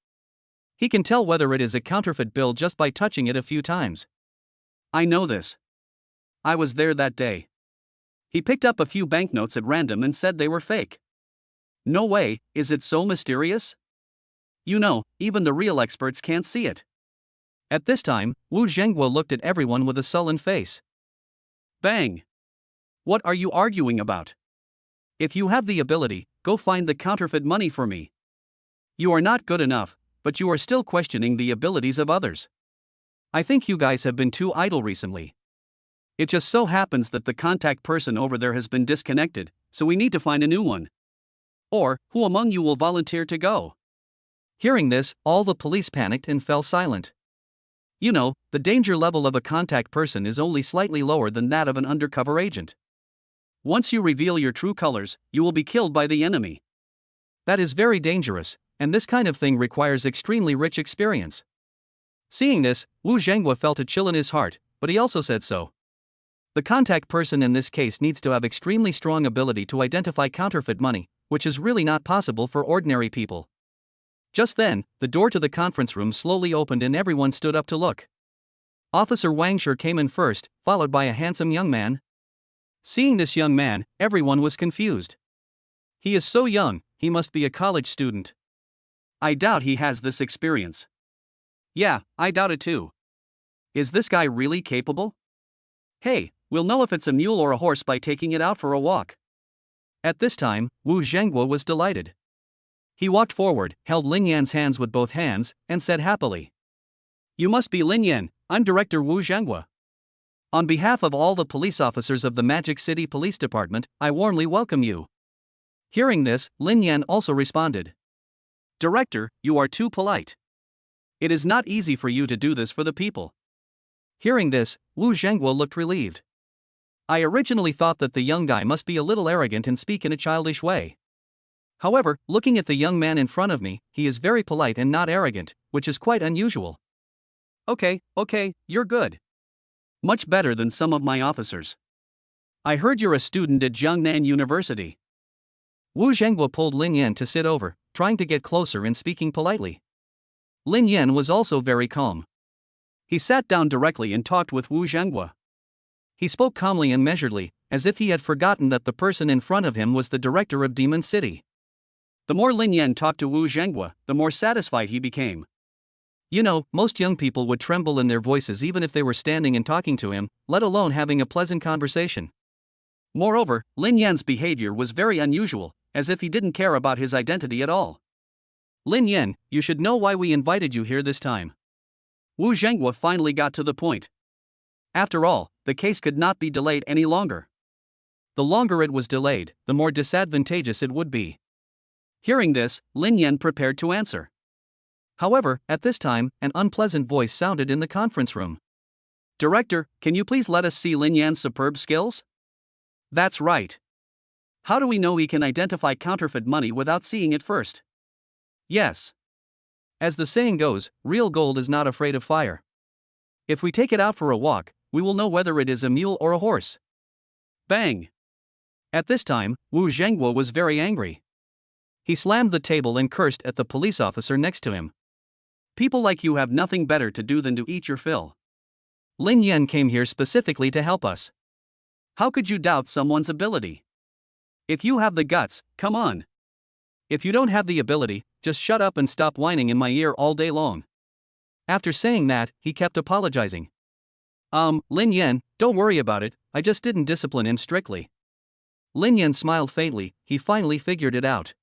He can tell whether it is a counterfeit bill just by touching it a few times. I know this. I was there that day. He picked up a few banknotes at random and said they were fake. No way, is it so mysterious? You know, even the real experts can't see it. At this time, Wu Zhenghua looked at everyone with a sullen face. Bang! What are you arguing about? If you have the ability, go find the counterfeit money for me. You are not good enough, but you are still questioning the abilities of others. I think you guys have been too idle recently. It just so happens that the contact person over there has been disconnected, so we need to find a new one. Or, who among you will volunteer to go? Hearing this, all the police panicked and fell silent. You know, the danger level of a contact person is only slightly lower than that of an undercover agent. Once you reveal your true colors, you will be killed by the enemy. That is very dangerous, and this kind of thing requires extremely rich experience. Seeing this, Wu Zhenghua felt a chill in his heart, but he also said so. The contact person in this case needs to have extremely strong ability to identify counterfeit money, which is really not possible for ordinary people. Just then, the door to the conference room slowly opened and everyone stood up to look. Officer Wang Shi came in first, followed by a handsome young man. Seeing this young man, everyone was confused. He is so young, he must be a college student. I doubt he has this experience. Yeah, I doubt it too. Is this guy really capable? Hey, we'll know if it's a mule or a horse by taking it out for a walk. At this time, Wu Zhenghua was delighted. He walked forward, held Lin Yan's hands with both hands, and said happily, You must be Lin Yan, I'm Director Wu Zhenghua. On behalf of all the police officers of the Magic City Police Department, I warmly welcome you. Hearing this, Lin Yan also responded, Director, you are too polite. It is not easy for you to do this for the people. Hearing this, Wu Zhenghua looked relieved. I originally thought that the young guy must be a little arrogant and speak in a childish way. However, looking at the young man in front of me, he is very polite and not arrogant, which is quite unusual. Okay, you're good. Much better than some of my officers. I heard you're a student at Jiangnan University. Wu Zhenghua pulled Lin Yan to sit over, trying to get closer and speaking politely. Lin Yan was also very calm. He sat down directly and talked with Wu Zhenghua. He spoke calmly and measuredly, as if he had forgotten that the person in front of him was the director of Demon City. The more Lin Yan talked to Wu Zhenghua, the more satisfied he became. You know, most young people would tremble in their voices even if they were standing and talking to him, let alone having a pleasant conversation. Moreover, Lin Yan's behavior was very unusual, as if he didn't care about his identity at all. Lin Yan, you should know why we invited you here this time. Wu Zhenghua finally got to the point. After all, the case could not be delayed any longer. The longer it was delayed, the more disadvantageous it would be. Hearing this, Lin Yan prepared to answer. However, at this time, an unpleasant voice sounded in the conference room. Director, can you please let us see Lin Yan's superb skills? That's right. How do we know he can identify counterfeit money without seeing it first? Yes. As the saying goes, real gold is not afraid of fire. If we take it out for a walk, we will know whether it is a mule or a horse. Bang! At this time, Wu Zhenghua was very angry. He slammed the table and cursed at the police officer next to him. People like you have nothing better to do than to eat your fill. Lin Yan came here specifically to help us. How could you doubt someone's ability? If you have the guts, come on. If you don't have the ability, just shut up and stop whining in my ear all day long. After saying that, he kept apologizing. Lin Yan, don't worry about it, I just didn't discipline him strictly. Lin Yan smiled faintly, he finally figured it out.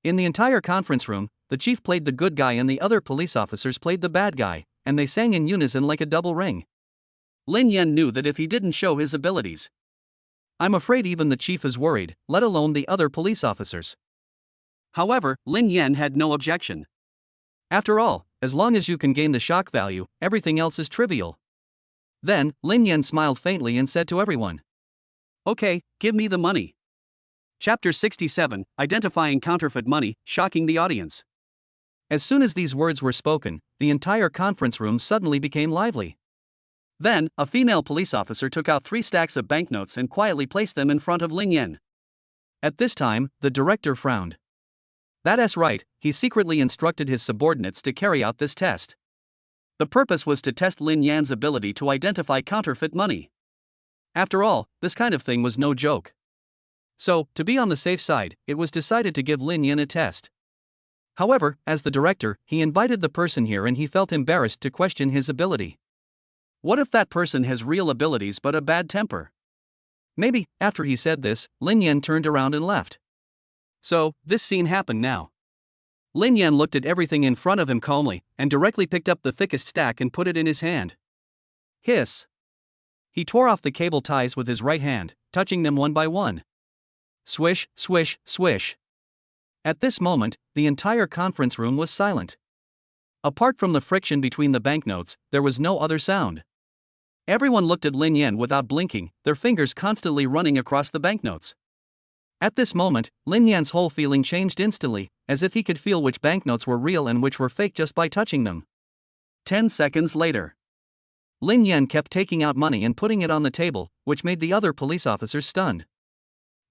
In the entire conference room, the chief played the good guy and the other police officers played the bad guy, and they sang in unison like a double ring. Lin Yan knew that if he didn't show his abilities, I'm afraid even the chief is worried, let alone the other police officers. However, Lin Yan had no objection. After all, as long as you can gain the shock value, everything else is trivial. Then, Lin Yan smiled faintly and said to everyone, Okay, give me the money. Chapter 67, Identifying Counterfeit Money, Shocking the Audience. As soon as these words were spoken, the entire conference room suddenly became lively. Then, a female police officer took out 3 stacks of banknotes and quietly placed them in front of Lin Yan. At this time, the director frowned. That's right, he secretly instructed his subordinates to carry out this test. The purpose was to test Lin Yan's ability to identify counterfeit money. After all, this kind of thing was no joke. So, to be on the safe side, it was decided to give Lin Yan a test. However, as the director, he invited the person here and he felt embarrassed to question his ability. What if that person has real abilities but a bad temper? Maybe, after he said this, Lin Yan turned around and left. So, this scene happened now. Lin Yan looked at everything in front of him calmly, and directly picked up the thickest stack and put it in his hand. Hiss! He tore off the cable ties with his right hand, touching them one by one. Swish, swish, swish. At this moment, the entire conference room was silent. Apart from the friction between the banknotes, there was no other sound. Everyone looked at Lin Yan without blinking, their fingers constantly running across the banknotes. At this moment, Lin Yan's whole feeling changed instantly, as if he could feel which banknotes were real and which were fake just by touching them. 10 seconds later. Lin Yan kept taking out money and putting it on the table, which made the other police officers stunned.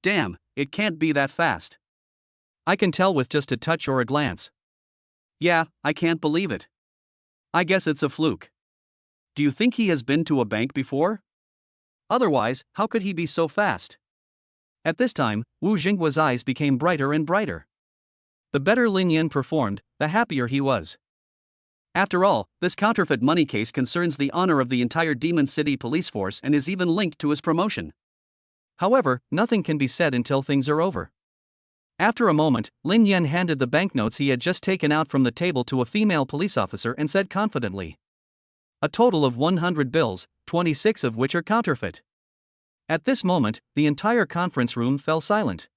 Damn, it can't be that fast. I can tell with just a touch or a glance. Yeah, I can't believe it. I guess it's a fluke. Do you think he has been to a bank before? Otherwise, how could he be so fast? At this time, Wu Jinghua's eyes became brighter and brighter. The better Lin Yan performed, the happier he was. After all, this counterfeit money case concerns the honor of the entire Demon City police force and is even linked to his promotion. However, nothing can be said until things are over. After a moment, Lin Yan handed the banknotes he had just taken out from the table to a female police officer and said confidently, "A total of 100 bills, 26 of which are counterfeit." At this moment, the entire conference room fell silent.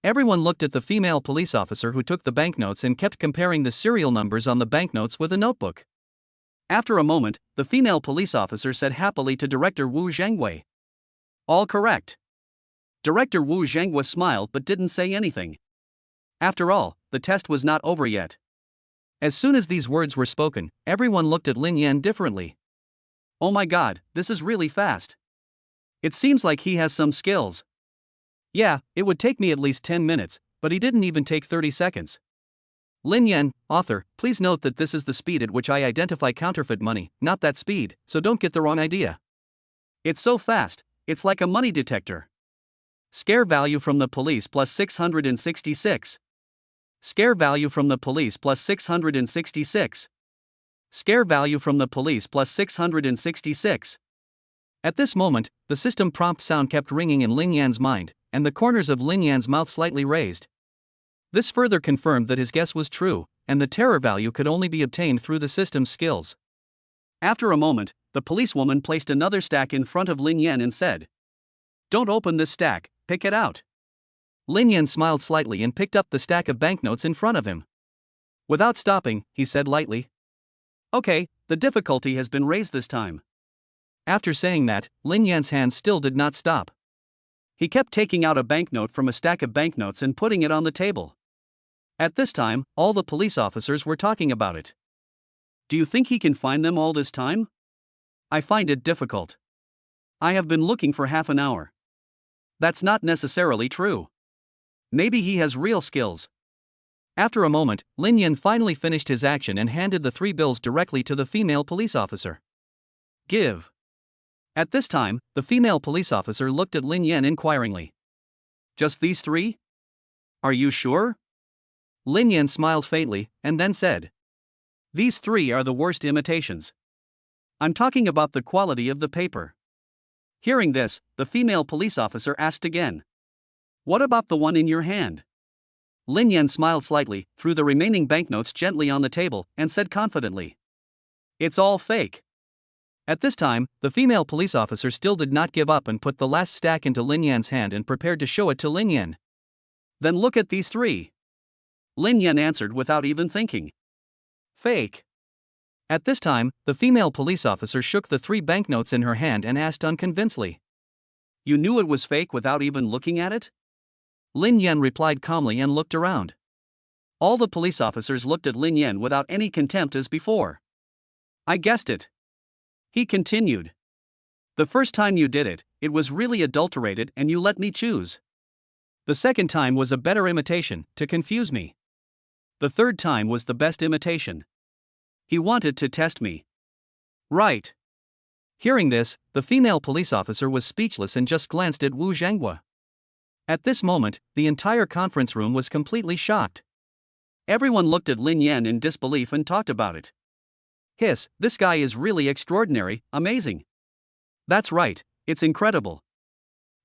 Everyone looked at the female police officer who took the banknotes and kept comparing the serial numbers on the banknotes with a notebook. After a moment, the female police officer said happily to Director Wu Zhengwei, "All correct." Director Wu Zhenghua smiled but didn't say anything. After all, the test was not over yet. As soon as these words were spoken, everyone looked at Lin Yan differently. Oh my god, this is really fast. It seems like he has some skills. Yeah, it would take me at least 10 minutes, but he didn't even take 30 seconds. Lin Yan, author, please note that this is the speed at which I identify counterfeit money, not that speed, so don't get the wrong idea. It's so fast, it's like a money detector. Scare value from the police plus 666. Scare value from the police plus 666. Scare value from the police plus 666. At this moment, the system prompt sound kept ringing in Lin Yan's mind, and the corners of Lin Yan's mouth slightly raised. This further confirmed that his guess was true, and the terror value could only be obtained through the system's skills. After a moment, the policewoman placed another stack in front of Lin Yan and said, "Don't open this stack, pick it out." Lin Yan smiled slightly and picked up the stack of banknotes in front of him. Without stopping, he said lightly, "Okay, the difficulty has been raised this time." After saying that, Lin Yan's hand still did not stop. He kept taking out a banknote from a stack of banknotes and putting it on the table. At this time, all the police officers were talking about it. Do you think he can find them all this time? I find it difficult. I have been looking for half an hour. That's not necessarily true. Maybe he has real skills. After a moment, Lin Yan finally finished his action and handed the 3 bills directly to the female police officer. Give. At this time, the female police officer looked at Lin Yan inquiringly. Just these 3? Are you sure? Lin Yan smiled faintly, and then said, "These 3 are the worst imitations. I'm talking about the quality of the paper." Hearing this, the female police officer asked again, "What about the one in your hand?" Lin Yan smiled slightly, threw the remaining banknotes gently on the table, and said confidently, "It's all fake." At this time, the female police officer still did not give up and put the last stack into Lin Yan's hand and prepared to show it to Lin Yan. "Then look at these 3. Lin Yan answered without even thinking. "Fake." At this time, the female police officer shook the 3 banknotes in her hand and asked unconvincedly, "You knew it was fake without even looking at it?" Lin Yan replied calmly and looked around. All the police officers looked at Lin Yan without any contempt as before. "I guessed it." He continued. "The first time you did it, it was really adulterated and you let me choose. The second time was a better imitation, to confuse me. The third time was the best imitation. He wanted to test me." Right. Hearing this, the female police officer was speechless and just glanced at Wu Zhenghua. At this moment, the entire conference room was completely shocked. Everyone looked at Lin Yan in disbelief and talked about it. Hiss, this guy is really extraordinary, amazing. That's right, it's incredible.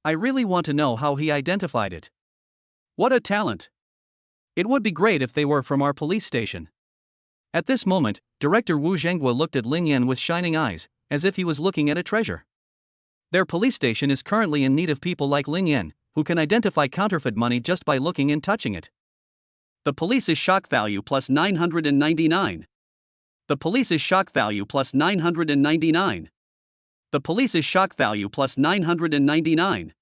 I really want to know how he identified it. What a talent. It would be great if they were from our police station. At this moment, Director Wu Zhenghua looked at Lin Yan with shining eyes, as if he was looking at a treasure. Their police station is currently in need of people like Lin Yan, who can identify counterfeit money just by looking and touching it. The police is shock value plus 999. The police is shock value plus 999. The police is shock value plus 999.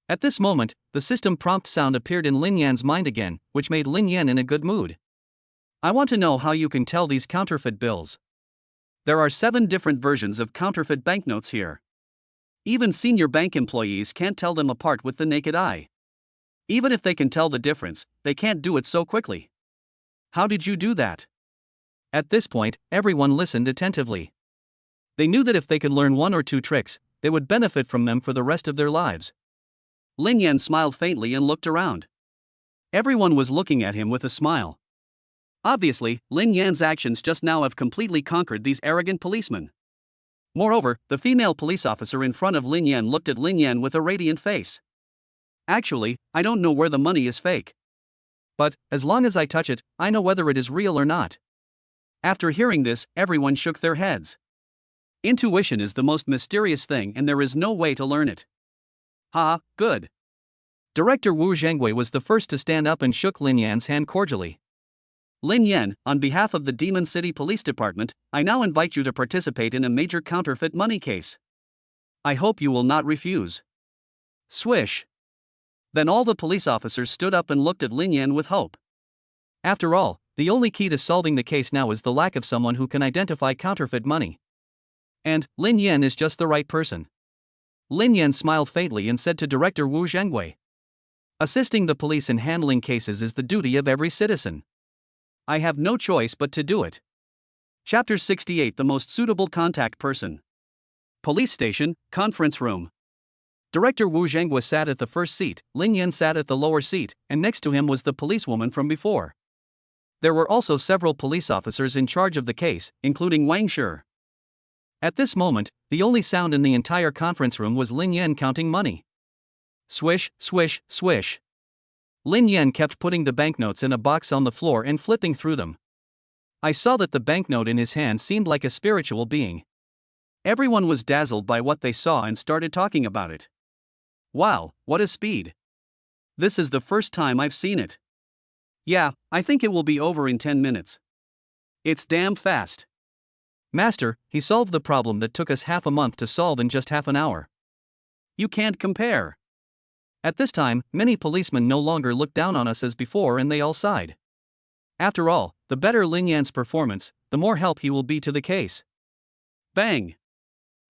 At this moment, the system prompt sound appeared in Lin Yan's mind again, which made Lin Yan in a good mood. I want to know how you can tell these counterfeit bills. There are 7 different versions of counterfeit banknotes here. Even senior bank employees can't tell them apart with the naked eye. Even if they can tell the difference, they can't do it so quickly. How did you do that? At this point, everyone listened attentively. They knew that if they could learn 1 or 2 tricks, they would benefit from them for the rest of their lives. Lin Yan smiled faintly and looked around. Everyone was looking at him with a smile. Obviously, Lin Yan's actions just now have completely conquered these arrogant policemen. Moreover, the female police officer in front of Lin Yan looked at Lin Yan with a radiant face. Actually, I don't know where the money is fake. But, as long as I touch it, I know whether it is real or not. After hearing this, everyone shook their heads. Intuition is the most mysterious thing and there is no way to learn it. Ha, good. Director Wu Zhenghua was the first to stand up and shook Lin Yan's hand cordially. Lin Yan, on behalf of the Demon City Police Department, I now invite you to participate in a major counterfeit money case. I hope you will not refuse. Swish. Then all the police officers stood up and looked at Lin Yan with hope. After all, the only key to solving the case now is the lack of someone who can identify counterfeit money. And Lin Yan is just the right person. Lin Yan smiled faintly and said to Director Wu Zhenghua, assisting the police in handling cases is the duty of every citizen. I have no choice but to do it. Chapter 68 The most suitable contact person. Police station, conference room. Director Wu Zhenghua sat at the first seat, Lin Yan sat at the lower seat, and next to him was the policewoman from before. There were also several police officers in charge of the case, including Wang Shi. At this moment, the only sound in the entire conference room was Lin Yan counting money. Swish, swish, swish. Lin Yan kept putting the banknotes in a box on the floor and flipping through them. I saw that the banknote in his hand seemed like a spiritual being. Everyone was dazzled by what they saw and started talking about it. Wow, what a speed. This is the first time I've seen it. Yeah, I think it will be over in 10 minutes. It's damn fast. Master, he solved the problem that took us half a month to solve in just half an hour. You can't compare. At this time, many policemen no longer looked down on us as before and they all sighed. After all, the better Lin Yan's performance, the more help he will be to the case. Bang!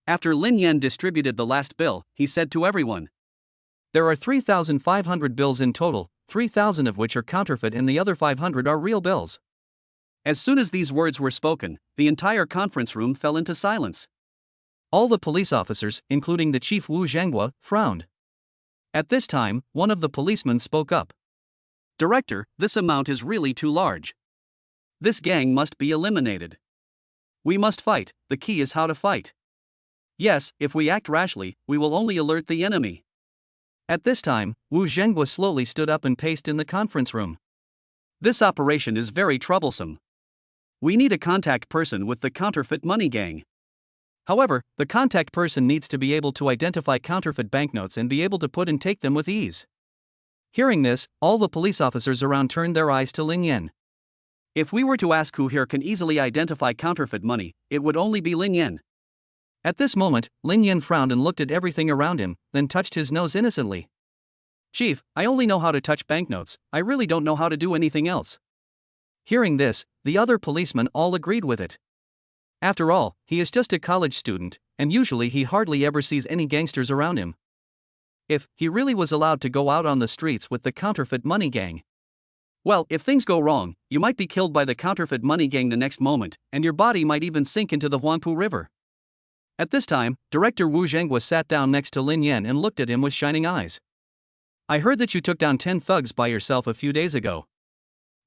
After Lin Yan distributed the last bill, he said to everyone, there are 3,500 bills in total, 3,000 of which are counterfeit and the other 500 are real bills. As soon as these words were spoken, the entire conference room fell into silence. All the police officers, including the chief Wu Zhenghua, frowned. At this time, one of the policemen spoke up. Director, this amount is really too large. This gang must be eliminated. We must fight, the key is how to fight. Yes, if we act rashly, we will only alert the enemy. At this time, Wu Zhenghua slowly stood up and paced in the conference room. This operation is very troublesome. We need a contact person with the counterfeit money gang. However, the contact person needs to be able to identify counterfeit banknotes and be able to put and take them with ease. Hearing this, all the police officers around turned their eyes to Lin Yan. If we were to ask who here can easily identify counterfeit money, it would only be Lin Yan. At this moment, Lin Yan frowned and looked at everything around him, then touched his nose innocently. Chief, I only know how to touch banknotes, I really don't know how to do anything else. Hearing this, the other policemen all agreed with it. After all, he is just a college student, and usually he hardly ever sees any gangsters around him. If he really was allowed to go out on the streets with the counterfeit money gang. Well, if things go wrong, you might be killed by the counterfeit money gang the next moment, and your body might even sink into the Huangpu River. At this time, director Wu Zhenghua sat down next to Lin Yan and looked at him with shining eyes. I heard that you took down 10 thugs by yourself a few days ago.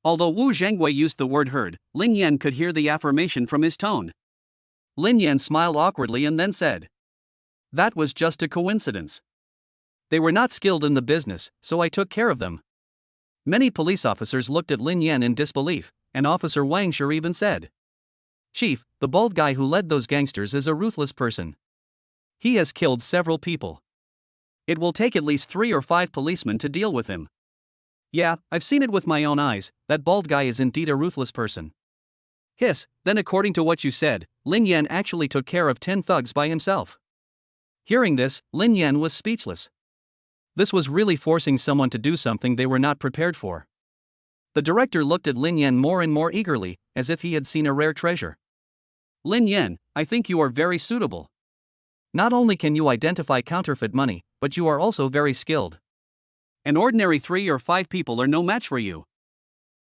Although Wu Zhenghua used the word heard, Lin Yan could hear the affirmation from his tone. Lin Yan smiled awkwardly and then said, "That was just a coincidence. They were not skilled in the business, so I took care of them." Many police officers looked at Lin Yan in disbelief, and Officer Wang Shi even said, "Chief, the bald guy who led those gangsters is a ruthless person. He has killed several people. It will take at least 3 or 5 policemen to deal with him." "Yeah, I've seen it with my own eyes, that bald guy is indeed a ruthless person." "Hiss, then according to what you said, Lin Yan actually took care of 10 thugs by himself." Hearing this, Lin Yan was speechless. This was really forcing someone to do something they were not prepared for. The director looked at Lin Yan more and more eagerly, as if he had seen a rare treasure. "Lin Yan, I think you are very suitable. Not only can you identify counterfeit money, but you are also very skilled. An ordinary 3 or 5 people are no match for you."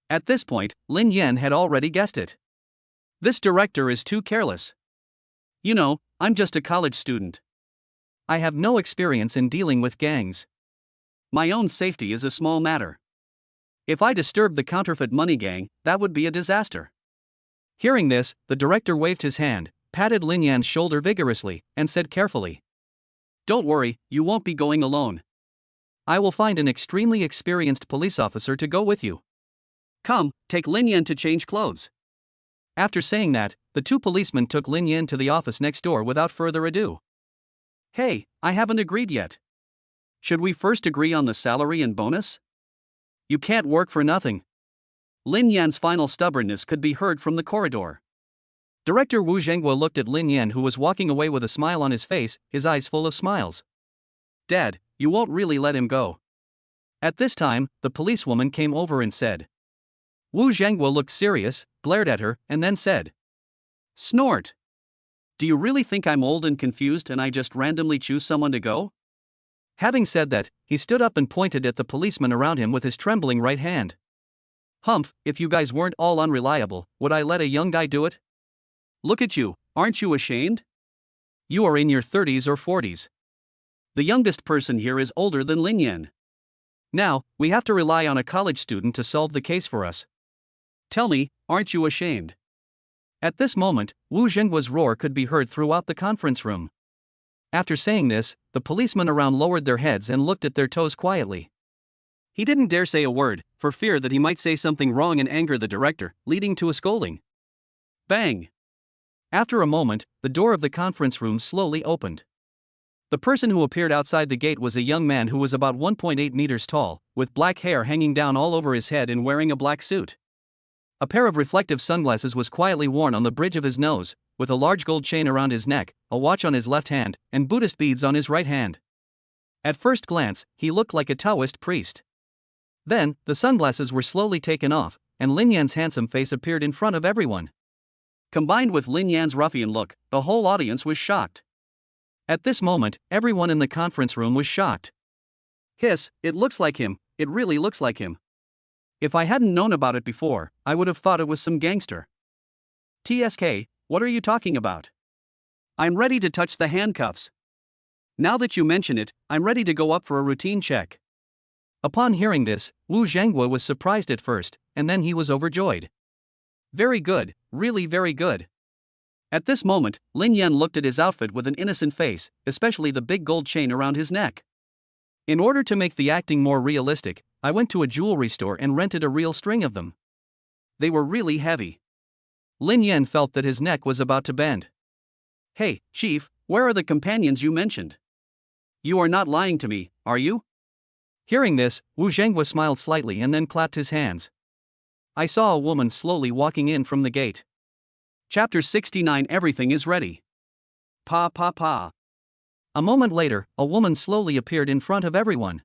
At this point, Lin Yan had already guessed it. This director is too careless. "You know, I'm just a college student. I have no experience in dealing with gangs. My own safety is a small matter. If I disturb the counterfeit money gang, that would be a disaster." Hearing this, the director waved his hand, patted Lin Yan's shoulder vigorously, and said carefully, "Don't worry, you won't be going alone. I will find an extremely experienced police officer to go with you. Come, take Lin Yan to change clothes." After saying that, the 2 policemen took Lin Yan to the office next door without further ado. "Hey, I haven't agreed yet. Should we first agree on the salary and bonus?" "You can't work for nothing." Lin Yan's final stubbornness could be heard from the corridor. Director Wu Zhenghua looked at Lin Yan, who was walking away with a smile on his face, his eyes full of smiles. "Dad, you won't really let him go?" At this time, the policewoman came over and said. Wu Zhenghua looked serious, glared at her, and then said, "Snort. Do you really think I'm old and confused and I just randomly choose someone to go?" Having said that, he stood up and pointed at the policemen around him with his trembling right hand. "Humph, if you guys weren't all unreliable, would I let a young guy do it? Look at you, aren't you ashamed? You are in your 30s or 40s. The youngest person here is older than Lin Yan. Now, we have to rely on a college student to solve the case for us. Tell me, aren't you ashamed?" At this moment, Wu Zhenghua's roar could be heard throughout the conference room. After saying this, the policemen around lowered their heads and looked at their toes quietly. He didn't dare say a word, for fear that he might say something wrong and anger the director, leading to a scolding. Bang! After a moment, the door of the conference room slowly opened. The person who appeared outside the gate was a young man who was about 1.8 meters tall, with black hair hanging down all over his head and wearing a black suit. A pair of reflective sunglasses was quietly worn on the bridge of his nose, with a large gold chain around his neck, a watch on his left hand, and Buddhist beads on his right hand. At first glance, he looked like a Taoist priest. Then, the sunglasses were slowly taken off, and Lin Yan's handsome face appeared in front of everyone. Combined with Lin Yan's ruffian look, the whole audience was shocked. At this moment, everyone in the conference room was shocked. "Hiss, it looks like him, it really looks like him. If I hadn't known about it before, I would have thought it was some gangster." "TSK, what are you talking about? I'm ready to touch the handcuffs. Now that you mention it, I'm ready to go up for a routine check." Upon hearing this, Wu Zhenghua was surprised at first, and then he was overjoyed. "Very good, really very good." At this moment, Lin Yan looked at his outfit with an innocent face, especially the big gold chain around his neck. In order to make the acting more realistic, I went to a jewelry store and rented a real string of them. They were really heavy. Lin Yan felt that his neck was about to bend. "Hey, Chief, where are the companions you mentioned? You are not lying to me, are you?" Hearing this, Wu Zhenghua smiled slightly and then clapped his hands. "I saw a woman slowly walking in from the gate." Chapter 69. Everything is ready. Pa pa pa. A moment later, a woman slowly appeared in front of everyone.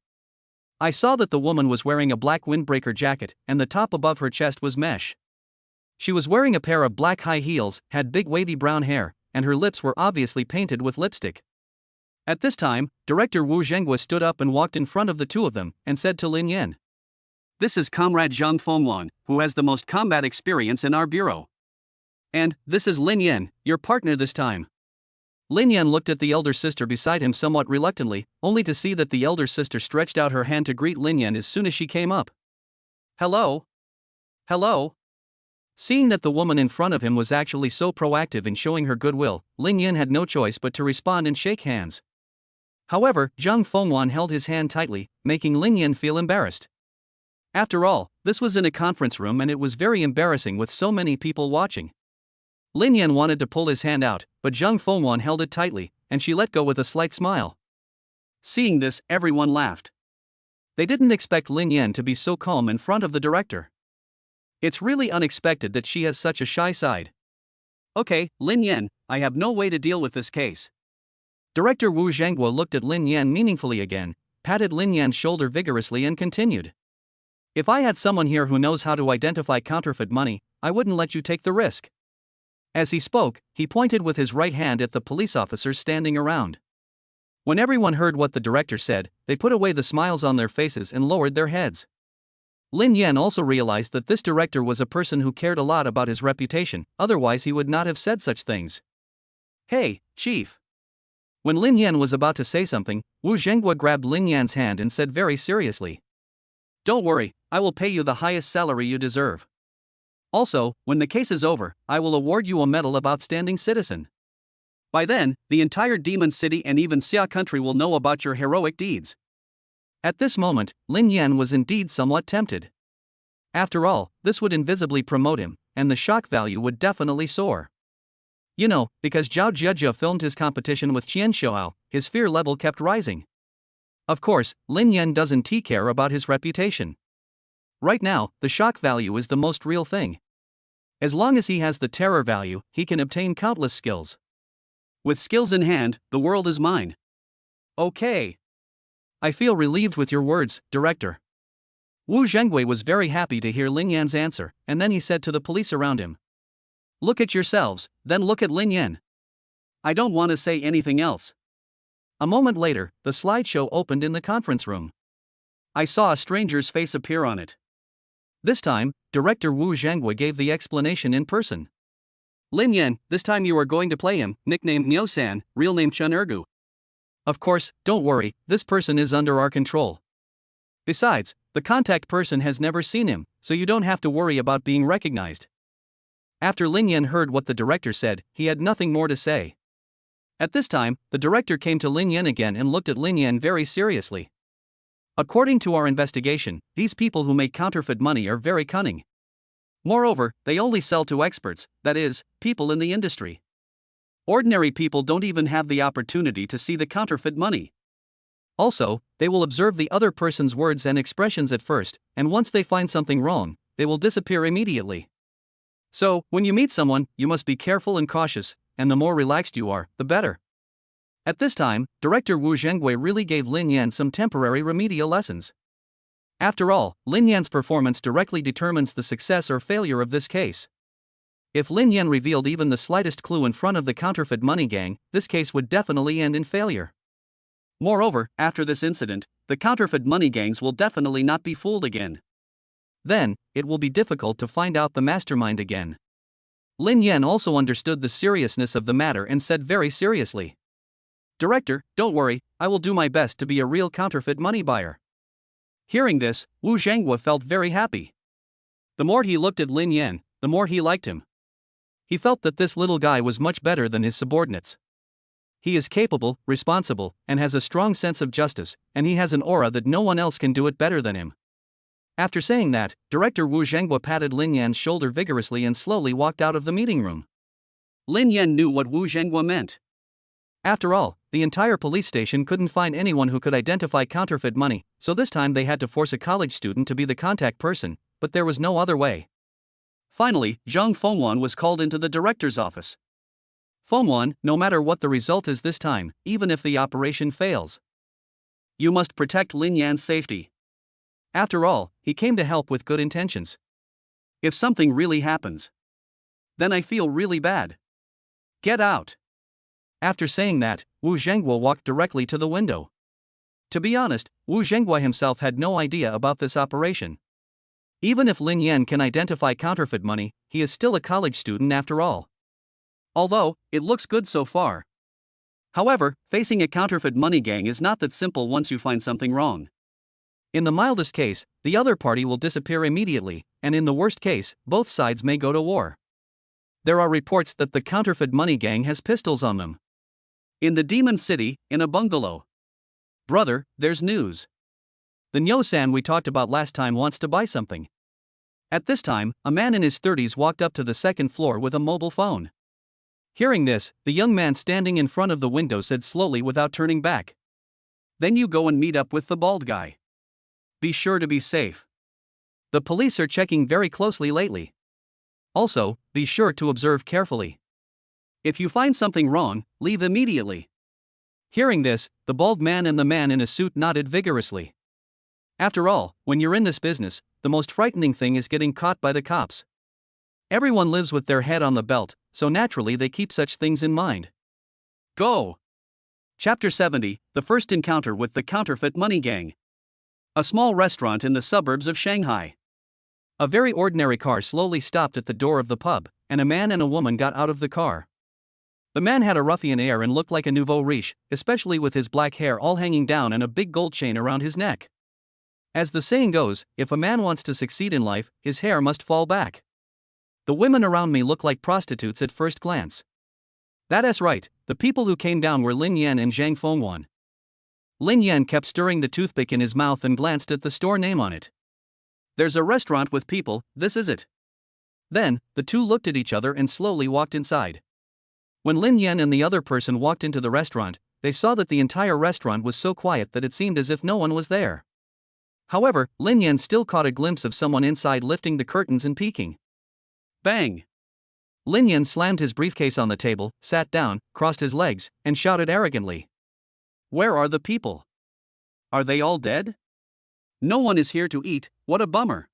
I saw that the woman was wearing a black windbreaker jacket, and the top above her chest was mesh. She was wearing a pair of black high heels, had big wavy brown hair, and her lips were obviously painted with lipstick. At this time, Director Wu Zhenghua stood up and walked in front of the two of them, and said to Lin Yan, "This is Comrade Zhang Fengluan, who has the most combat experience in our bureau. And this is Lin Yan, your partner this time." Lin Yan looked at the elder sister beside him somewhat reluctantly, only to see that the elder sister stretched out her hand to greet Lin Yan as soon as she came up. Hello? Hello? Seeing that the woman in front of him was actually so proactive in showing her goodwill, Lin Yan had no choice but to respond and shake hands. However, Zhang Fengwan held his hand tightly, making Lin Yan feel embarrassed. After all, this was in a conference room and it was very embarrassing with so many people watching. Lin Yan wanted to pull his hand out, but Zhang Fengwan held it tightly, and she let go with a slight smile. Seeing this, everyone laughed. They didn't expect Lin Yan to be so calm in front of the director. It's really unexpected that she has such a shy side. Okay, Lin Yan, I have no way to deal with this case. Director Wu Zhenghua looked at Lin Yan meaningfully again, patted Lin Yan's shoulder vigorously and continued. If I had someone here who knows how to identify counterfeit money, I wouldn't let you take the risk. As he spoke, he pointed with his right hand at the police officers standing around. When everyone heard what the director said, they put away the smiles on their faces and lowered their heads. Lin Yan also realized that this director was a person who cared a lot about his reputation, otherwise he would not have said such things. Hey, Chief. When Lin Yan was about to say something, Wu Zhenghua grabbed Lin Yan's hand and said very seriously. Don't worry, I will pay you the highest salary you deserve. Also, when the case is over, I will award you a medal of outstanding citizen. By then, the entire Demon City and even Xia country will know about your heroic deeds. At this moment, Lin Yan was indeed somewhat tempted. After all, this would invisibly promote him, and the shock value would definitely soar. You know, because Zhao Jieji filmed his competition with Qian Xiao, his fear level kept rising. Of course, Lin Yan doesn't care about his reputation. Right now, the shock value is the most real thing. As long as he has the terror value, he can obtain countless skills. With skills in hand, the world is mine. Okay. I feel relieved with your words, Director. Wu Zhenghua was very happy to hear Lin Yan's answer, and then he said to the police around him. Look at yourselves, then look at Lin Yan. I don't want to say anything else. A moment later, the slideshow opened in the conference room. I saw a stranger's face appear on it. This time, Director Wu Zhenghua gave the explanation in person. Lin Yan, this time you are going to play him, nicknamed Nyo-san, real name Chun Ergu. Of course, don't worry, this person is under our control. Besides, the contact person has never seen him, so you don't have to worry about being recognized. After Lin Yan heard what the director said, he had nothing more to say. At this time, the director came to Lin Yan again and looked at Lin Yan very seriously. According to our investigation, these people who make counterfeit money are very cunning. Moreover, they only sell to experts, that is, people in the industry. Ordinary people don't even have the opportunity to see the counterfeit money. Also, they will observe the other person's words and expressions at first, and once they find something wrong, they will disappear immediately. So, when you meet someone, you must be careful and cautious, and the more relaxed you are, the better. At this time, Director Wu Zhenghua really gave Lin Yan some temporary remedial lessons. After all, Lin Yan's performance directly determines the success or failure of this case. If Lin Yan revealed even the slightest clue in front of the counterfeit money gang, this case would definitely end in failure. Moreover, after this incident, the counterfeit money gangs will definitely not be fooled again. Then, it will be difficult to find out the mastermind again. Lin Yan also understood the seriousness of the matter and said very seriously. Director, don't worry, I will do my best to be a real counterfeit money buyer. Hearing this, Wu Zhenghua felt very happy. The more he looked at Lin Yan, the more he liked him. He felt that this little guy was much better than his subordinates. He is capable, responsible, and has a strong sense of justice, and he has an aura that no one else can do it better than him. After saying that, Director Wu Zhenghua patted Lin Yan's shoulder vigorously and slowly walked out of the meeting room. Lin Yan knew what Wu Zhenghua meant. After all, the entire police station couldn't find anyone who could identify counterfeit money, so this time they had to force a college student to be the contact person, but there was no other way. Finally, Zhang Fengwan was called into the director's office. Fengwan, no matter what the result is this time, even if the operation fails, you must protect Lin Yan's safety. After all, he came to help with good intentions. If something really happens, then I feel really bad. Get out. After saying that, Wu Zhenghua walked directly to the window. To be honest, Wu Zhenghua himself had no idea about this operation. Even if Lin Yan can identify counterfeit money, he is still a college student after all. Although, it looks good so far. However, facing a counterfeit money gang is not that simple once you find something wrong. In the mildest case, the other party will disappear immediately, and in the worst case, both sides may go to war. There are reports that the counterfeit money gang has pistols on them. In the Demon City, in a bungalow. Brother, there's news. The Nyo-san we talked about last time wants to buy something. At this time, a man in his 30s walked up to the second floor with a mobile phone. Hearing this, the young man standing in front of the window said slowly without turning back. Then you go and meet up with the bald guy. Be sure to be safe. The police are checking very closely lately. Also, be sure to observe carefully. If you find something wrong, leave immediately. Hearing this, the bald man and the man in a suit nodded vigorously. After all, when you're in this business, the most frightening thing is getting caught by the cops. Everyone lives with their head on the belt, so naturally they keep such things in mind. Go! Chapter 70, The First Encounter with the Counterfeit Money Gang. A small restaurant in the suburbs of Shanghai. A very ordinary car slowly stopped at the door of the pub, and a man and a woman got out of the car. The man had a ruffian air and looked like a nouveau riche, especially with his black hair all hanging down and a big gold chain around his neck. As the saying goes, if a man wants to succeed in life, his hair must fall back. The women around me look like prostitutes at first glance. That's right, the people who came down were Lin Yan and Zhang Fengwan. Lin Yan kept stirring the toothpick in his mouth and glanced at the store name on it. There's a restaurant with people, this is it. Then, the two looked at each other and slowly walked inside. When Lin Yan and the other person walked into the restaurant, they saw that the entire restaurant was so quiet that it seemed as if no one was there. However, Lin Yan still caught a glimpse of someone inside lifting the curtains and peeking. Bang! Lin Yan slammed his briefcase on the table, sat down, crossed his legs, and shouted arrogantly. Where are the people? Are they all dead? No one is here to eat, what a bummer.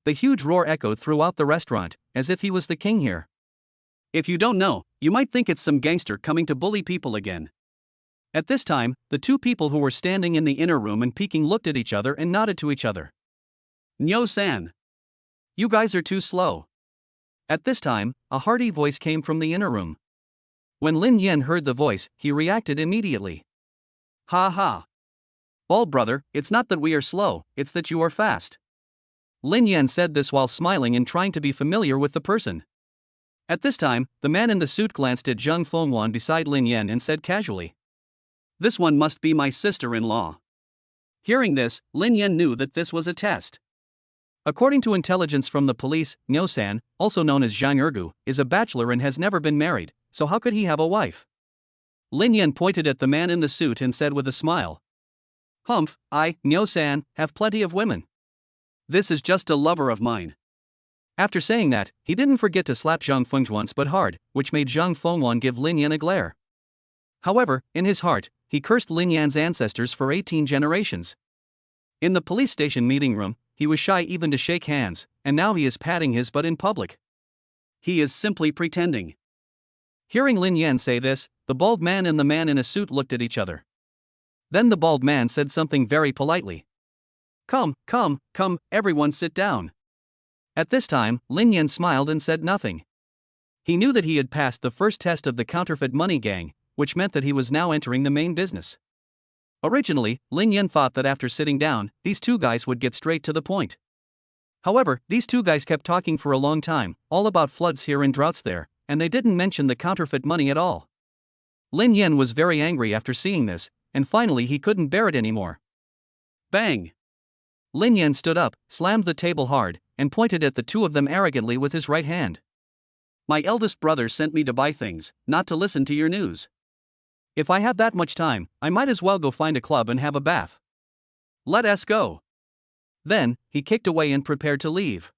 The huge roar echoed throughout the restaurant, as if he was the king here. If you don't know, you might think it's some gangster coming to bully people again. At this time, the two people who were standing in the inner room and peeking looked at each other and nodded to each other. Nyo-san. You guys are too slow. At this time, a hearty voice came from the inner room. When Lin Yan heard the voice, he reacted immediately. Ha ha. Bald brother, it's not that we are slow, it's that you are fast. Lin Yan said this while smiling and trying to be familiar with the person. At this time, the man in the suit glanced at Zhang Fengwan beside Lin Yan and said casually. This one must be my sister-in-law. Hearing this, Lin Yan knew that this was a test. According to intelligence from the police, Nyo-san, also known as Zhang Ergu, is a bachelor and has never been married, so how could he have a wife? Lin Yan pointed at the man in the suit and said with a smile. Humph, I, Nyo-san, have plenty of women. This is just a lover of mine. After saying that, he didn't forget to slap Zhang Fengwan once but hard, which made Zhang Fengwan give Lin Yan a glare. However, in his heart, he cursed Lin Yan's ancestors for 18 generations. In the police station meeting room, he was shy even to shake hands, and now he is patting his butt in public. He is simply pretending. Hearing Lin Yan say this, the bald man and the man in a suit looked at each other. Then the bald man said something very politely. Come, everyone sit down. At this time, Lin Yan smiled and said nothing. He knew that he had passed the first test of the counterfeit money gang, which meant that he was now entering the main business. Originally, Lin Yan thought that after sitting down, these two guys would get straight to the point. However, these two guys kept talking for a long time, all about floods here and droughts there, and they didn't mention the counterfeit money at all. Lin Yan was very angry after seeing this, and finally he couldn't bear it anymore. Bang! Lin Yan stood up, slammed the table hard, and pointed at the two of them arrogantly with his right hand. My eldest brother sent me to buy things, not to listen to your news. If I have that much time, I might as well go find a club and have a bath. Let us go. Then, he kicked away and prepared to leave.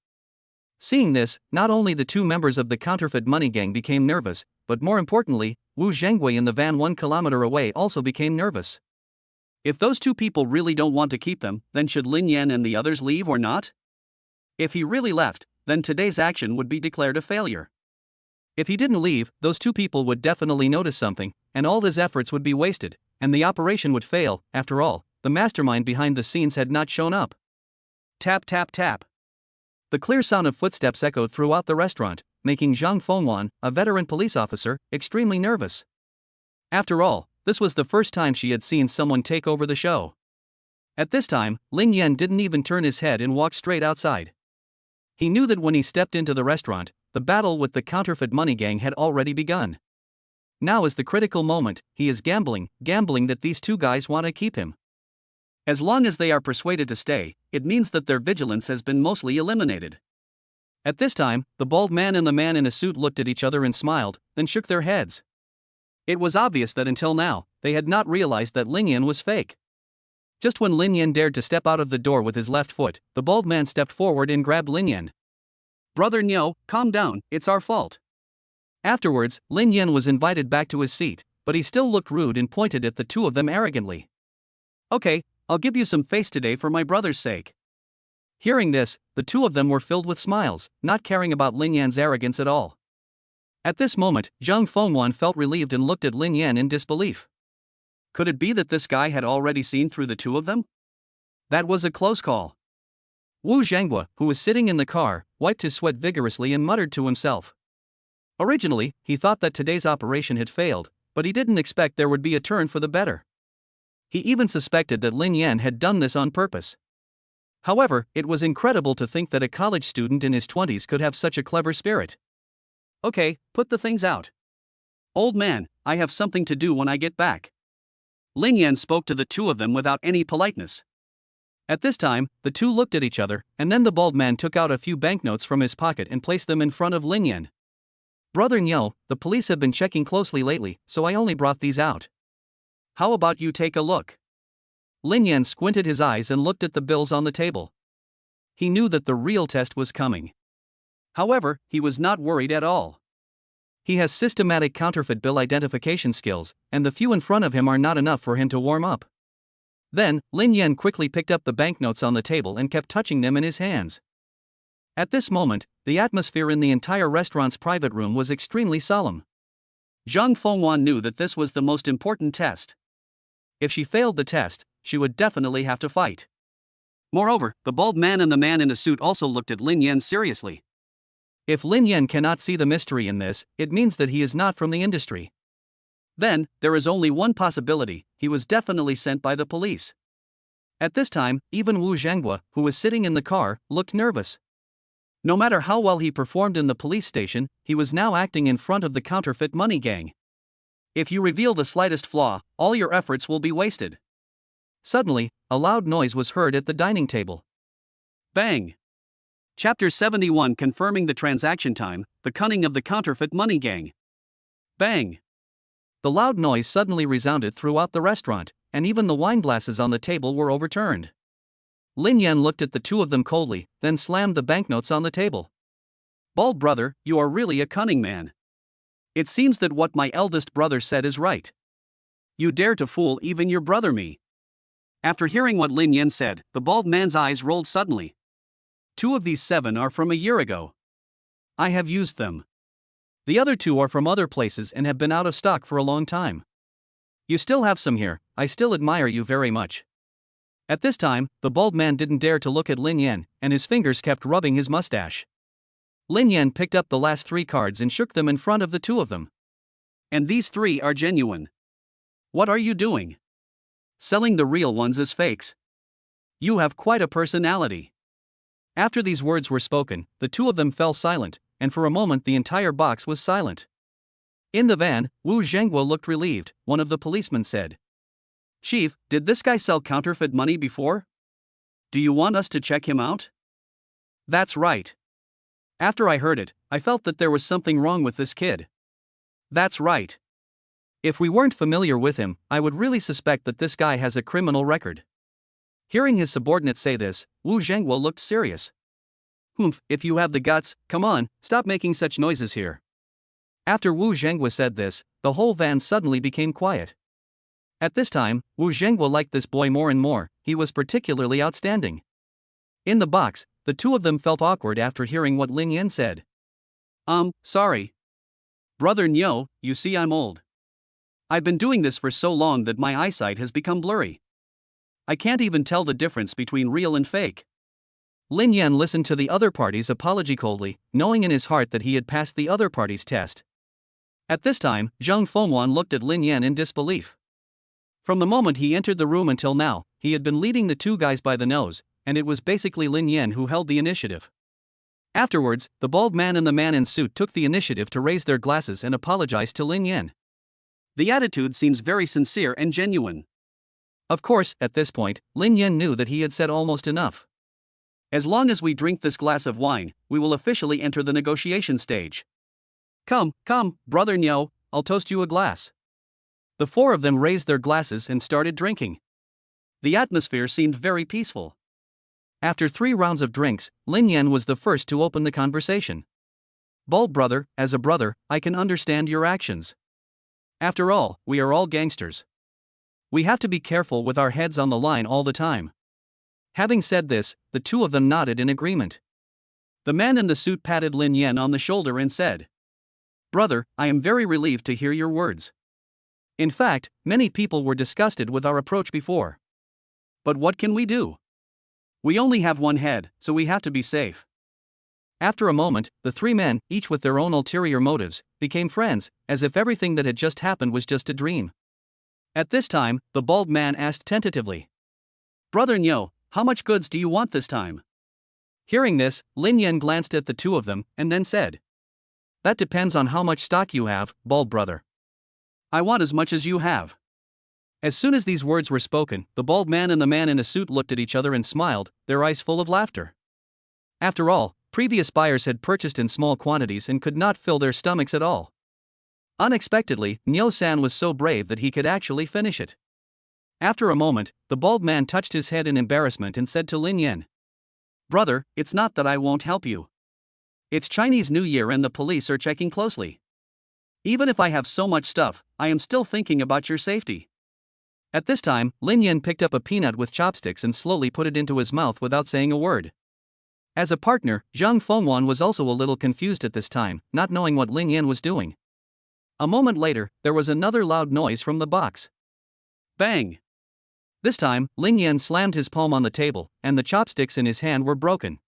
Seeing this, not only the two members of the counterfeit money gang became nervous, but more importantly, Wu Zhengwei in the van 1 kilometer away also became nervous. If those two people really don't want to keep them, then should Lin Yan and the others leave or not? If he really left, then today's action would be declared a failure. If he didn't leave, those two people would definitely notice something, and all his efforts would be wasted, and the operation would fail. After all, the mastermind behind the scenes had not shown up. Tap tap tap. The clear sound of footsteps echoed throughout the restaurant, making Zhang Fengwan, a veteran police officer, extremely nervous. After all, this was the first time she had seen someone take over the show. At this time, Lin Yan didn't even turn his head and walked straight outside. He knew that when he stepped into the restaurant, the battle with the counterfeit money gang had already begun. Now is the critical moment. He is gambling that these two guys want to keep him. As long as they are persuaded to stay, it means that their vigilance has been mostly eliminated. At this time, the bald man and the man in a suit looked at each other and smiled, then shook their heads. It was obvious that until now, they had not realized that Lin Yan was fake. Just when Lin Yan dared to step out of the door with his left foot, the bald man stepped forward and grabbed Lin Yan. "Brother Nyo, calm down, it's our fault." Afterwards, Lin Yan was invited back to his seat, but he still looked rude and pointed at the two of them arrogantly. "Okay, I'll give you some face today for my brother's sake." Hearing this, the two of them were filled with smiles, not caring about Lin Yan's arrogance at all. At this moment, Zhang Fengwan felt relieved and looked at Lin Yan in disbelief. Could it be that this guy had already seen through the two of them? That was a close call. Wu Zhanghua, who was sitting in the car, wiped his sweat vigorously and muttered to himself. Originally, he thought that today's operation had failed, but he didn't expect there would be a turn for the better. He even suspected that Lin Yan had done this on purpose. However, it was incredible to think that a college student in his 20s could have such a clever spirit. "Okay, put the things out. Old man, I have something to do when I get back." Lin Yan spoke to the two of them without any politeness. At this time, the two looked at each other, and then the bald man took out a few banknotes from his pocket and placed them in front of Lin Yan. "Brother Nyo, the police have been checking closely lately, so I only brought these out. How about you take a look?" Lin Yan squinted his eyes and looked at the bills on the table. He knew that the real test was coming. However, he was not worried at all. He has systematic counterfeit bill identification skills, and the few in front of him are not enough for him to warm up. Then, Lin Yan quickly picked up the banknotes on the table and kept touching them in his hands. At this moment, the atmosphere in the entire restaurant's private room was extremely solemn. Zhang Fengwan knew that this was the most important test. If she failed the test, she would definitely have to fight. Moreover, the bald man and the man in a suit also looked at Lin Yan seriously. If Lin Yan cannot see the mystery in this, it means that he is not from the industry. Then, there is only one possibility: he was definitely sent by the police. At this time, even Wu Zhanghua, who was sitting in the car, looked nervous. No matter how well he performed in the police station, he was now acting in front of the counterfeit money gang. If you reveal the slightest flaw, all your efforts will be wasted. Suddenly, a loud noise was heard at the dining table. Bang! Chapter 71, confirming the transaction time, the cunning of the counterfeit money gang. Bang! The loud noise suddenly resounded throughout the restaurant, and even the wine glasses on the table were overturned. Lin Yan looked at the two of them coldly, then slammed the banknotes on the table. "Bald brother, you are really a cunning man. It seems that what my eldest brother said is right. You dare to fool even your brother me." After hearing what Lin Yan said, the bald man's eyes rolled suddenly. "Two of these 7 are from a year ago. I have used them. The other 2 are from other places and have been out of stock for a long time. You still have some here. I still admire you very much." At this time, the bald man didn't dare to look at Lin Yan, and his fingers kept rubbing his mustache. Lin Yan picked up the last 3 cards and shook them in front of the two of them. "And these 3 are genuine. What are you doing? Selling the real ones as fakes? You have quite a personality." After these words were spoken, the two of them fell silent, and for a moment the entire box was silent. In the van, Wu Zhanghua looked relieved. One of the policemen said, "Chief, did this guy sell counterfeit money before? Do you want us to check him out?" "That's right. After I heard it, I felt that there was something wrong with this kid." "That's right. If we weren't familiar with him, I would really suspect that this guy has a criminal record." Hearing his subordinate say this, Wu Zhanghua looked serious. "Humph, if you have the guts, come on, stop making such noises here." After Wu Zhanghua said this, the whole van suddenly became quiet. At this time, Wu Zhanghua liked this boy more and more. He was particularly outstanding. In the box, the two of them felt awkward after hearing what Lin Yan said. Sorry. Brother Nyo, you see I'm old. I've been doing this for so long that my eyesight has become blurry. I can't even tell the difference between real and fake." Lin Yan listened to the other party's apology coldly, knowing in his heart that he had passed the other party's test. At this time, Zhang Fengwan looked at Lin Yan in disbelief. From the moment he entered the room until now, he had been leading the two guys by the nose, and it was basically Lin Yan who held the initiative. Afterwards, the bald man and the man in suit took the initiative to raise their glasses and apologize to Lin Yan. The attitude seems very sincere and genuine. Of course, at this point, Lin Yan knew that he had said almost enough. As long as we drink this glass of wine, we will officially enter the negotiation stage. Come, brother Niu, I'll toast you a glass. The four of them raised their glasses and started drinking. The atmosphere seemed very peaceful. After 3 rounds of drinks, Lin Yan was the first to open the conversation. Bald brother, as a brother, I can understand your actions. After all, we are all gangsters. We have to be careful with our heads on the line all the time. Having said this, the two of them nodded in agreement. The man in the suit patted Lin Yan on the shoulder and said, Brother, I am very relieved to hear your words. In fact, many people were disgusted with our approach before. But what can we do? We only have one head, so we have to be safe. After a moment, the 3 men, each with their own ulterior motives, became friends, as if everything that had just happened was just a dream. At this time, the bald man asked tentatively, Brother Niu, how much goods do you want this time? Hearing this, Lin Yan glanced at the two of them and then said, That depends on how much stock you have, bald brother. I want as much as you have. As soon as these words were spoken, the bald man and the man in a suit looked at each other and smiled, their eyes full of laughter. After all, previous buyers had purchased in small quantities and could not fill their stomachs at all. Unexpectedly, Niu-san was so brave that he could actually finish it. After a moment, the bald man touched his head in embarrassment and said to Lin Yan, Brother, it's not that I won't help you. It's Chinese New Year and the police are checking closely. Even if I have so much stuff, I am still thinking about your safety. At this time, Lin Yan picked up a peanut with chopsticks and slowly put it into his mouth without saying a word. As a partner, Zhang Fengwan was also a little confused at this time, not knowing what Lin Yan was doing. A moment later, there was another loud noise from the box. Bang! This time, Lin Yan slammed his palm on the table, and the chopsticks in his hand were broken.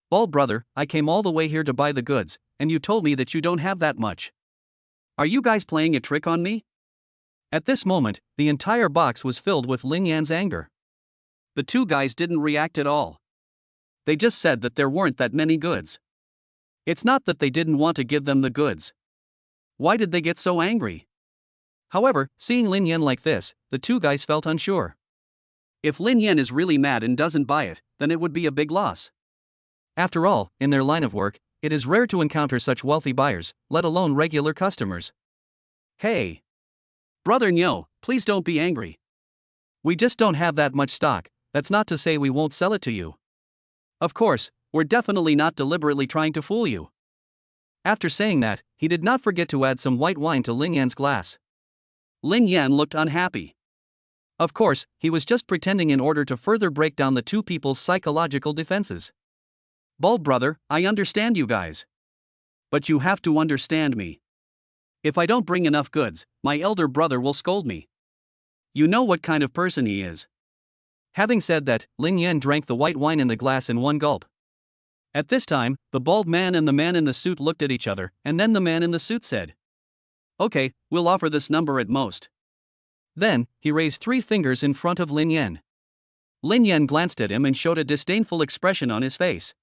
Bald brother, I came all the way here to buy the goods, and you told me that you don't have that much. Are you guys playing a trick on me? At this moment, the entire box was filled with Lin Yan's anger. The two guys didn't react at all. They just said that there weren't that many goods. It's not that they didn't want to give them the goods. Why did they get so angry? However, seeing Lin Yan like this, the two guys felt unsure. If Lin Yan is really mad and doesn't buy it, then it would be a big loss. After all, in their line of work, it is rare to encounter such wealthy buyers, let alone regular customers. Hey! Brother Niu, please don't be angry. We just don't have that much stock, that's not to say we won't sell it to you. Of course, we're definitely not deliberately trying to fool you. After saying that, he did not forget to add some white wine to Lin Yan's glass. Lin Yan looked unhappy. Of course, he was just pretending in order to further break down the two people's psychological defenses. Bald brother, I understand you guys. But you have to understand me. If I don't bring enough goods, my elder brother will scold me. You know what kind of person he is. Having said that, Lin Yan drank the white wine in the glass in one gulp. At this time, the bald man and the man in the suit looked at each other, and then the man in the suit said, Okay, we'll offer this number at most. Then, he raised 3 fingers in front of Lin Yan. Lin Yan glanced at him and showed a disdainful expression on his face.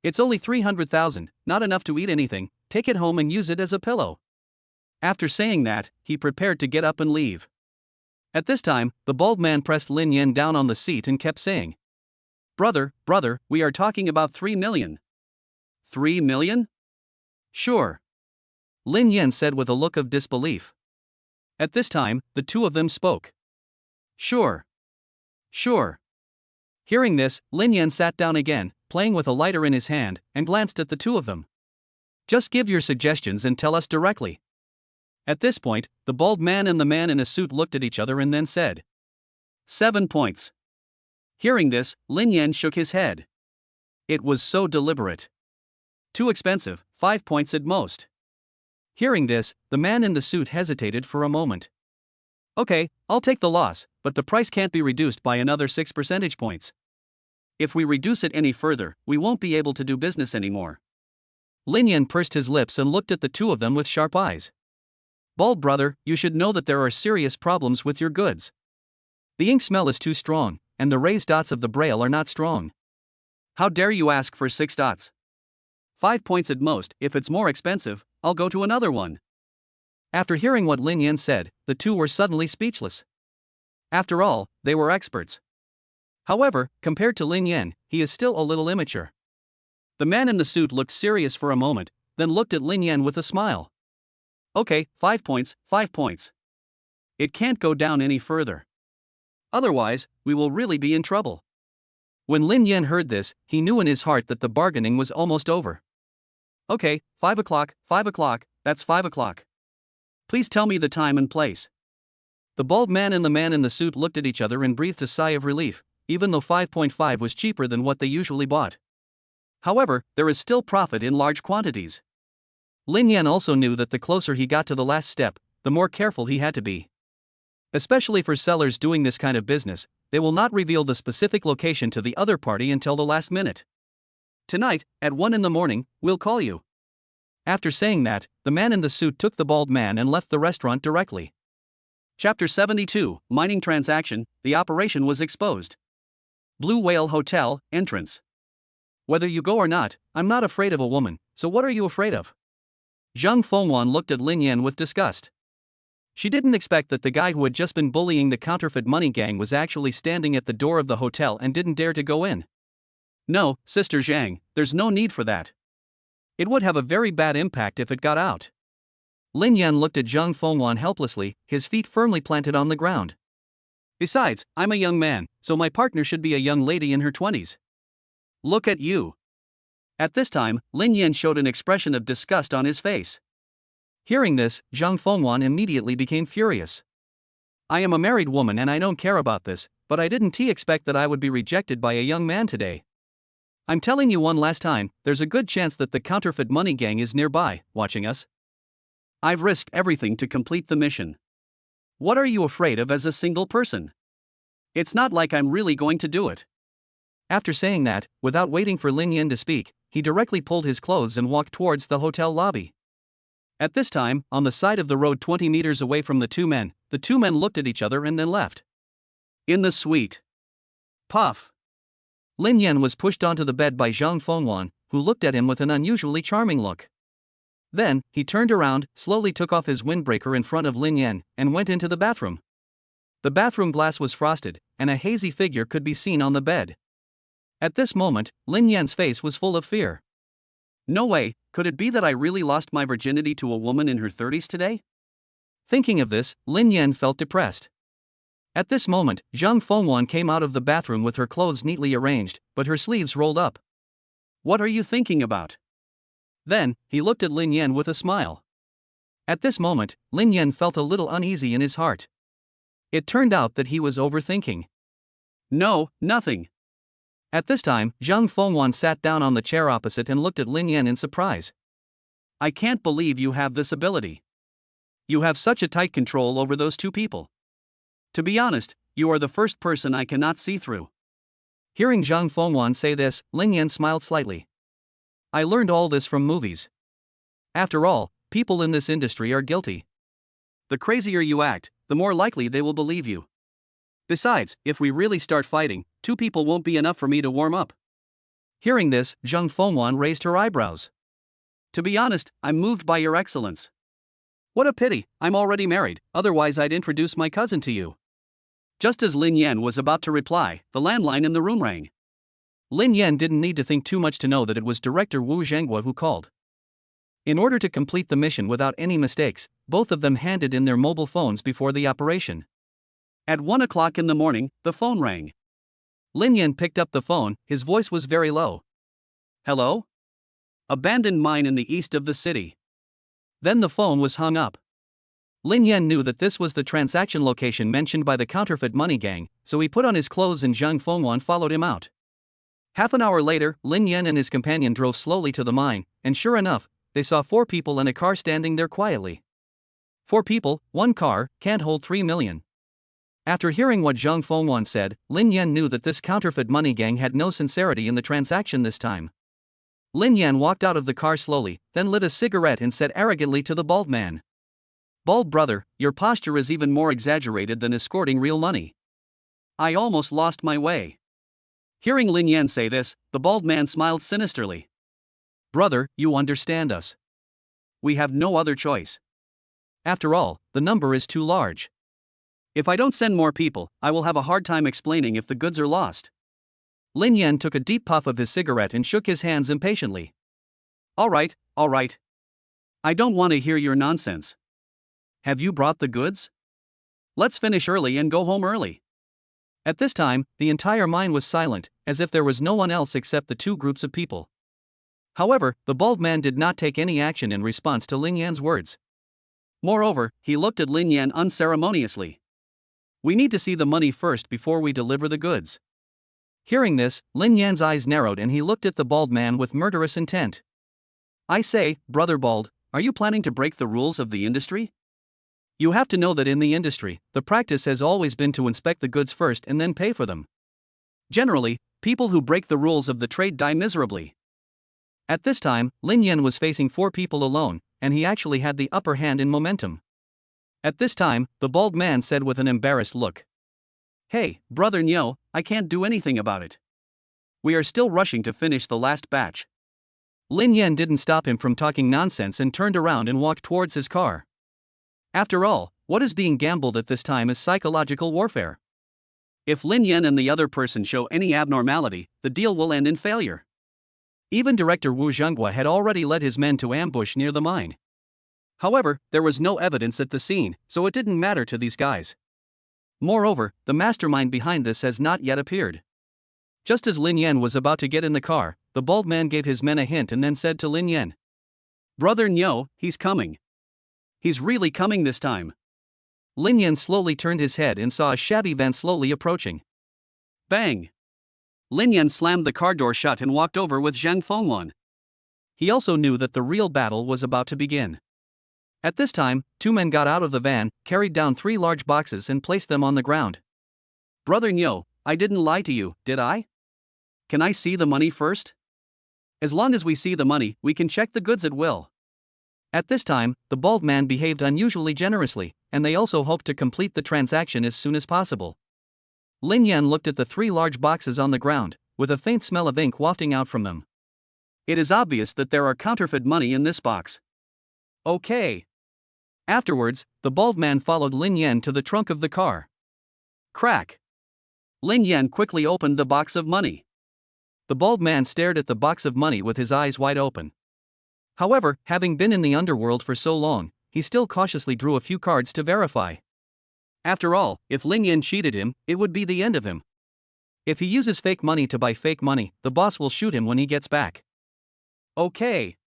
It's only 300,000, not enough to eat anything, take it home and use it as a pillow. After saying that, he prepared to get up and leave. At this time, the bald man pressed Lin Yan down on the seat and kept saying, Brother, we are talking about 3 million. 3 million? Sure. Lin Yan said with a look of disbelief. At this time, the two of them spoke. Sure. Hearing this, Lin Yan sat down again, playing with a lighter in his hand, and glanced at the two of them. Just give your suggestions and tell us directly. At this point, the bald man and the man in a suit looked at each other and then said, 7 points. Hearing this, Lin Yan shook his head. It was so deliberate. Too expensive, 5 points at most. Hearing this, the man in the suit hesitated for a moment. Okay, I'll take the loss, but the price can't be reduced by another 6 percentage points. If we reduce it any further, we won't be able to do business anymore. Lin Yan pursed his lips and looked at the two of them with sharp eyes. Bald brother, you should know that there are serious problems with your goods. The ink smell is too strong, and the raised dots of the braille are not strong. How dare you ask for 6 dots? 5 points at most. If it's more expensive, I'll go to another one. After hearing what Lin Yan said, the two were suddenly speechless. After all, they were experts. However, compared to Lin Yan, he is still a little immature. The man in the suit looked serious for a moment, then looked at Lin Yan with a smile. Okay, 5 points, 5 points. It can't go down any further. Otherwise, we will really be in trouble. When Lin Yan heard this, he knew in his heart that the bargaining was almost over. Okay, 5 o'clock, that's 5 o'clock. Please tell me the time and place. The bald man and the man in the suit looked at each other and breathed a sigh of relief, even though 5.5 was cheaper than what they usually bought. However, there is still profit in large quantities. Lin Yan also knew that the closer he got to the last step, the more careful he had to be. Especially for sellers doing this kind of business, they will not reveal the specific location to the other party until the last minute. Tonight, at 1 in the morning, we'll call you. After saying that, the man in the suit took the bald man and left the restaurant directly. Chapter 72, Mining Transaction, the operation was exposed. Blue Whale Hotel, entrance. Whether you go or not, I'm not afraid of a woman, so what are you afraid of? Zhang Fengwan looked at Lin Yan with disgust. She didn't expect that the guy who had just been bullying the counterfeit money gang was actually standing at the door of the hotel and didn't dare to go in. No, Sister Zhang, there's no need for that. It would have a very bad impact if it got out. Lin Yan looked at Zhang Fengwan helplessly, his feet firmly planted on the ground. Besides, I'm a young man, so my partner should be a young lady in her 20s. Look at you. At this time, Lin Yan showed an expression of disgust on his face. Hearing this, Zhang Fengwan immediately became furious. I am a married woman and I don't care about this, but I didn't expect that I would be rejected by a young man today. I'm telling you one last time, there's a good chance that the counterfeit money gang is nearby, watching us. I've risked everything to complete the mission. What are you afraid of as a single person? It's not like I'm really going to do it. After saying that, without waiting for Lin Yan to speak, he directly pulled his clothes and walked towards the hotel lobby. At this time, on the side of the road 20 meters away from the two men looked at each other and then left. In the suite. Puff. Lin Yan was pushed onto the bed by Zhang Fengwan, who looked at him with an unusually charming look. Then, he turned around, slowly took off his windbreaker in front of Lin Yan, and went into the bathroom. The bathroom glass was frosted, and a hazy figure could be seen on the bed. At this moment, Lin Yan's face was full of fear. No way, could it be that I really lost my virginity to a woman in her 30s today? Thinking of this, Lin Yan felt depressed. At this moment, Zhang Fengwan came out of the bathroom with her clothes neatly arranged, but her sleeves rolled up. What are you thinking about? Then, he looked at Lin Yan with a smile. At this moment, Lin Yan felt a little uneasy in his heart. It turned out that he was overthinking. No, nothing. At this time, Zhang Fengwan sat down on the chair opposite and looked at Lin Yan in surprise. I can't believe you have this ability. You have such a tight control over those two people. To be honest, you are the first person I cannot see through. Hearing Zhang Fengwan say this, Lin Yan smiled slightly. I learned all this from movies. After all, people in this industry are guilty. The crazier you act, the more likely they will believe you. Besides, if we really start fighting, 2 people won't be enough for me to warm up. Hearing this, Zhang Fengwan raised her eyebrows. To be honest, I'm moved by your excellence. What a pity, I'm already married, otherwise I'd introduce my cousin to you. Just as Lin Yan was about to reply, the landline in the room rang. Lin Yan didn't need to think too much to know that it was Director Wu Zhenghua who called. In order to complete the mission without any mistakes, both of them handed in their mobile phones before the operation. At 1 o'clock in the morning, the phone rang. Lin Yan picked up the phone, his voice was very low. Hello? Abandoned mine in the east of the city. Then the phone was hung up. Lin Yan knew that this was the transaction location mentioned by the counterfeit money gang, so he put on his clothes and Zhang Fengwan followed him out. Half an hour later, Lin Yan and his companion drove slowly to the mine, and sure enough, they saw 4 people and a car standing there quietly. 4 people, 1 car, can't hold 3 million. After hearing what Zhang Fengwan said, Lin Yan knew that this counterfeit money gang had no sincerity in the transaction this time. Lin Yan walked out of the car slowly, then lit a cigarette and said arrogantly to the bald man. Bald brother, your posture is even more exaggerated than escorting real money. I almost lost my way. Hearing Lin Yan say this, the bald man smiled sinisterly. Brother, you understand us. We have no other choice. After all, the number is too large. If I don't send more people, I will have a hard time explaining if the goods are lost. Lin Yan took a deep puff of his cigarette and shook his hands impatiently. All right. I don't want to hear your nonsense. Have you brought the goods? Let's finish early and go home early. At this time, the entire mine was silent, as if there was no one else except the two groups of people. However, the bald man did not take any action in response to Lin Yan's words. Moreover, he looked at Lin Yan unceremoniously. We need to see the money first before we deliver the goods. Hearing this, Lin Yan's eyes narrowed and he looked at the bald man with murderous intent. I say, Brother Bald, are you planning to break the rules of the industry? You have to know that in the industry, the practice has always been to inspect the goods first and then pay for them. Generally, people who break the rules of the trade die miserably. At this time, Lin Yan was facing 4 people alone, and he actually had the upper hand in momentum. At this time, the bald man said with an embarrassed look. Hey, Brother Nyo, I can't do anything about it. We are still rushing to finish the last batch. Lin Yan didn't stop him from talking nonsense and turned around and walked towards his car. After all, what is being gambled at this time is psychological warfare. If Lin Yan and the other person show any abnormality, the deal will end in failure. Even Director Wu Zhenghua had already led his men to ambush near the mine. However, there was no evidence at the scene, so it didn't matter to these guys. Moreover, the mastermind behind this has not yet appeared. Just as Lin Yan was about to get in the car, the bald man gave his men a hint and then said to Lin Yan, Brother Nyo, he's coming. He's really coming this time. Lin Yan slowly turned his head and saw a shabby van slowly approaching. Bang! Lin Yan slammed the car door shut and walked over with Zhang Fengwan. He also knew that the real battle was about to begin. At this time, 2 men got out of the van, carried down 3 large boxes and placed them on the ground. Brother Nyo, I didn't lie to you, did I? Can I see the money first? As long as we see the money, we can check the goods at will. At this time, the bald man behaved unusually generously, and they also hoped to complete the transaction as soon as possible. Lin Yan looked at the 3 large boxes on the ground, with a faint smell of ink wafting out from them. It is obvious that there are counterfeit money in this box. Okay. Afterwards, the bald man followed Lin Yan to the trunk of the car. Crack. Lin Yan quickly opened the box of money. The bald man stared at the box of money with his eyes wide open. However, having been in the underworld for so long, he still cautiously drew a few cards to verify. After all, if Lin Yan cheated him, it would be the end of him. If he uses fake money to buy fake money, the boss will shoot him when he gets back. Okay.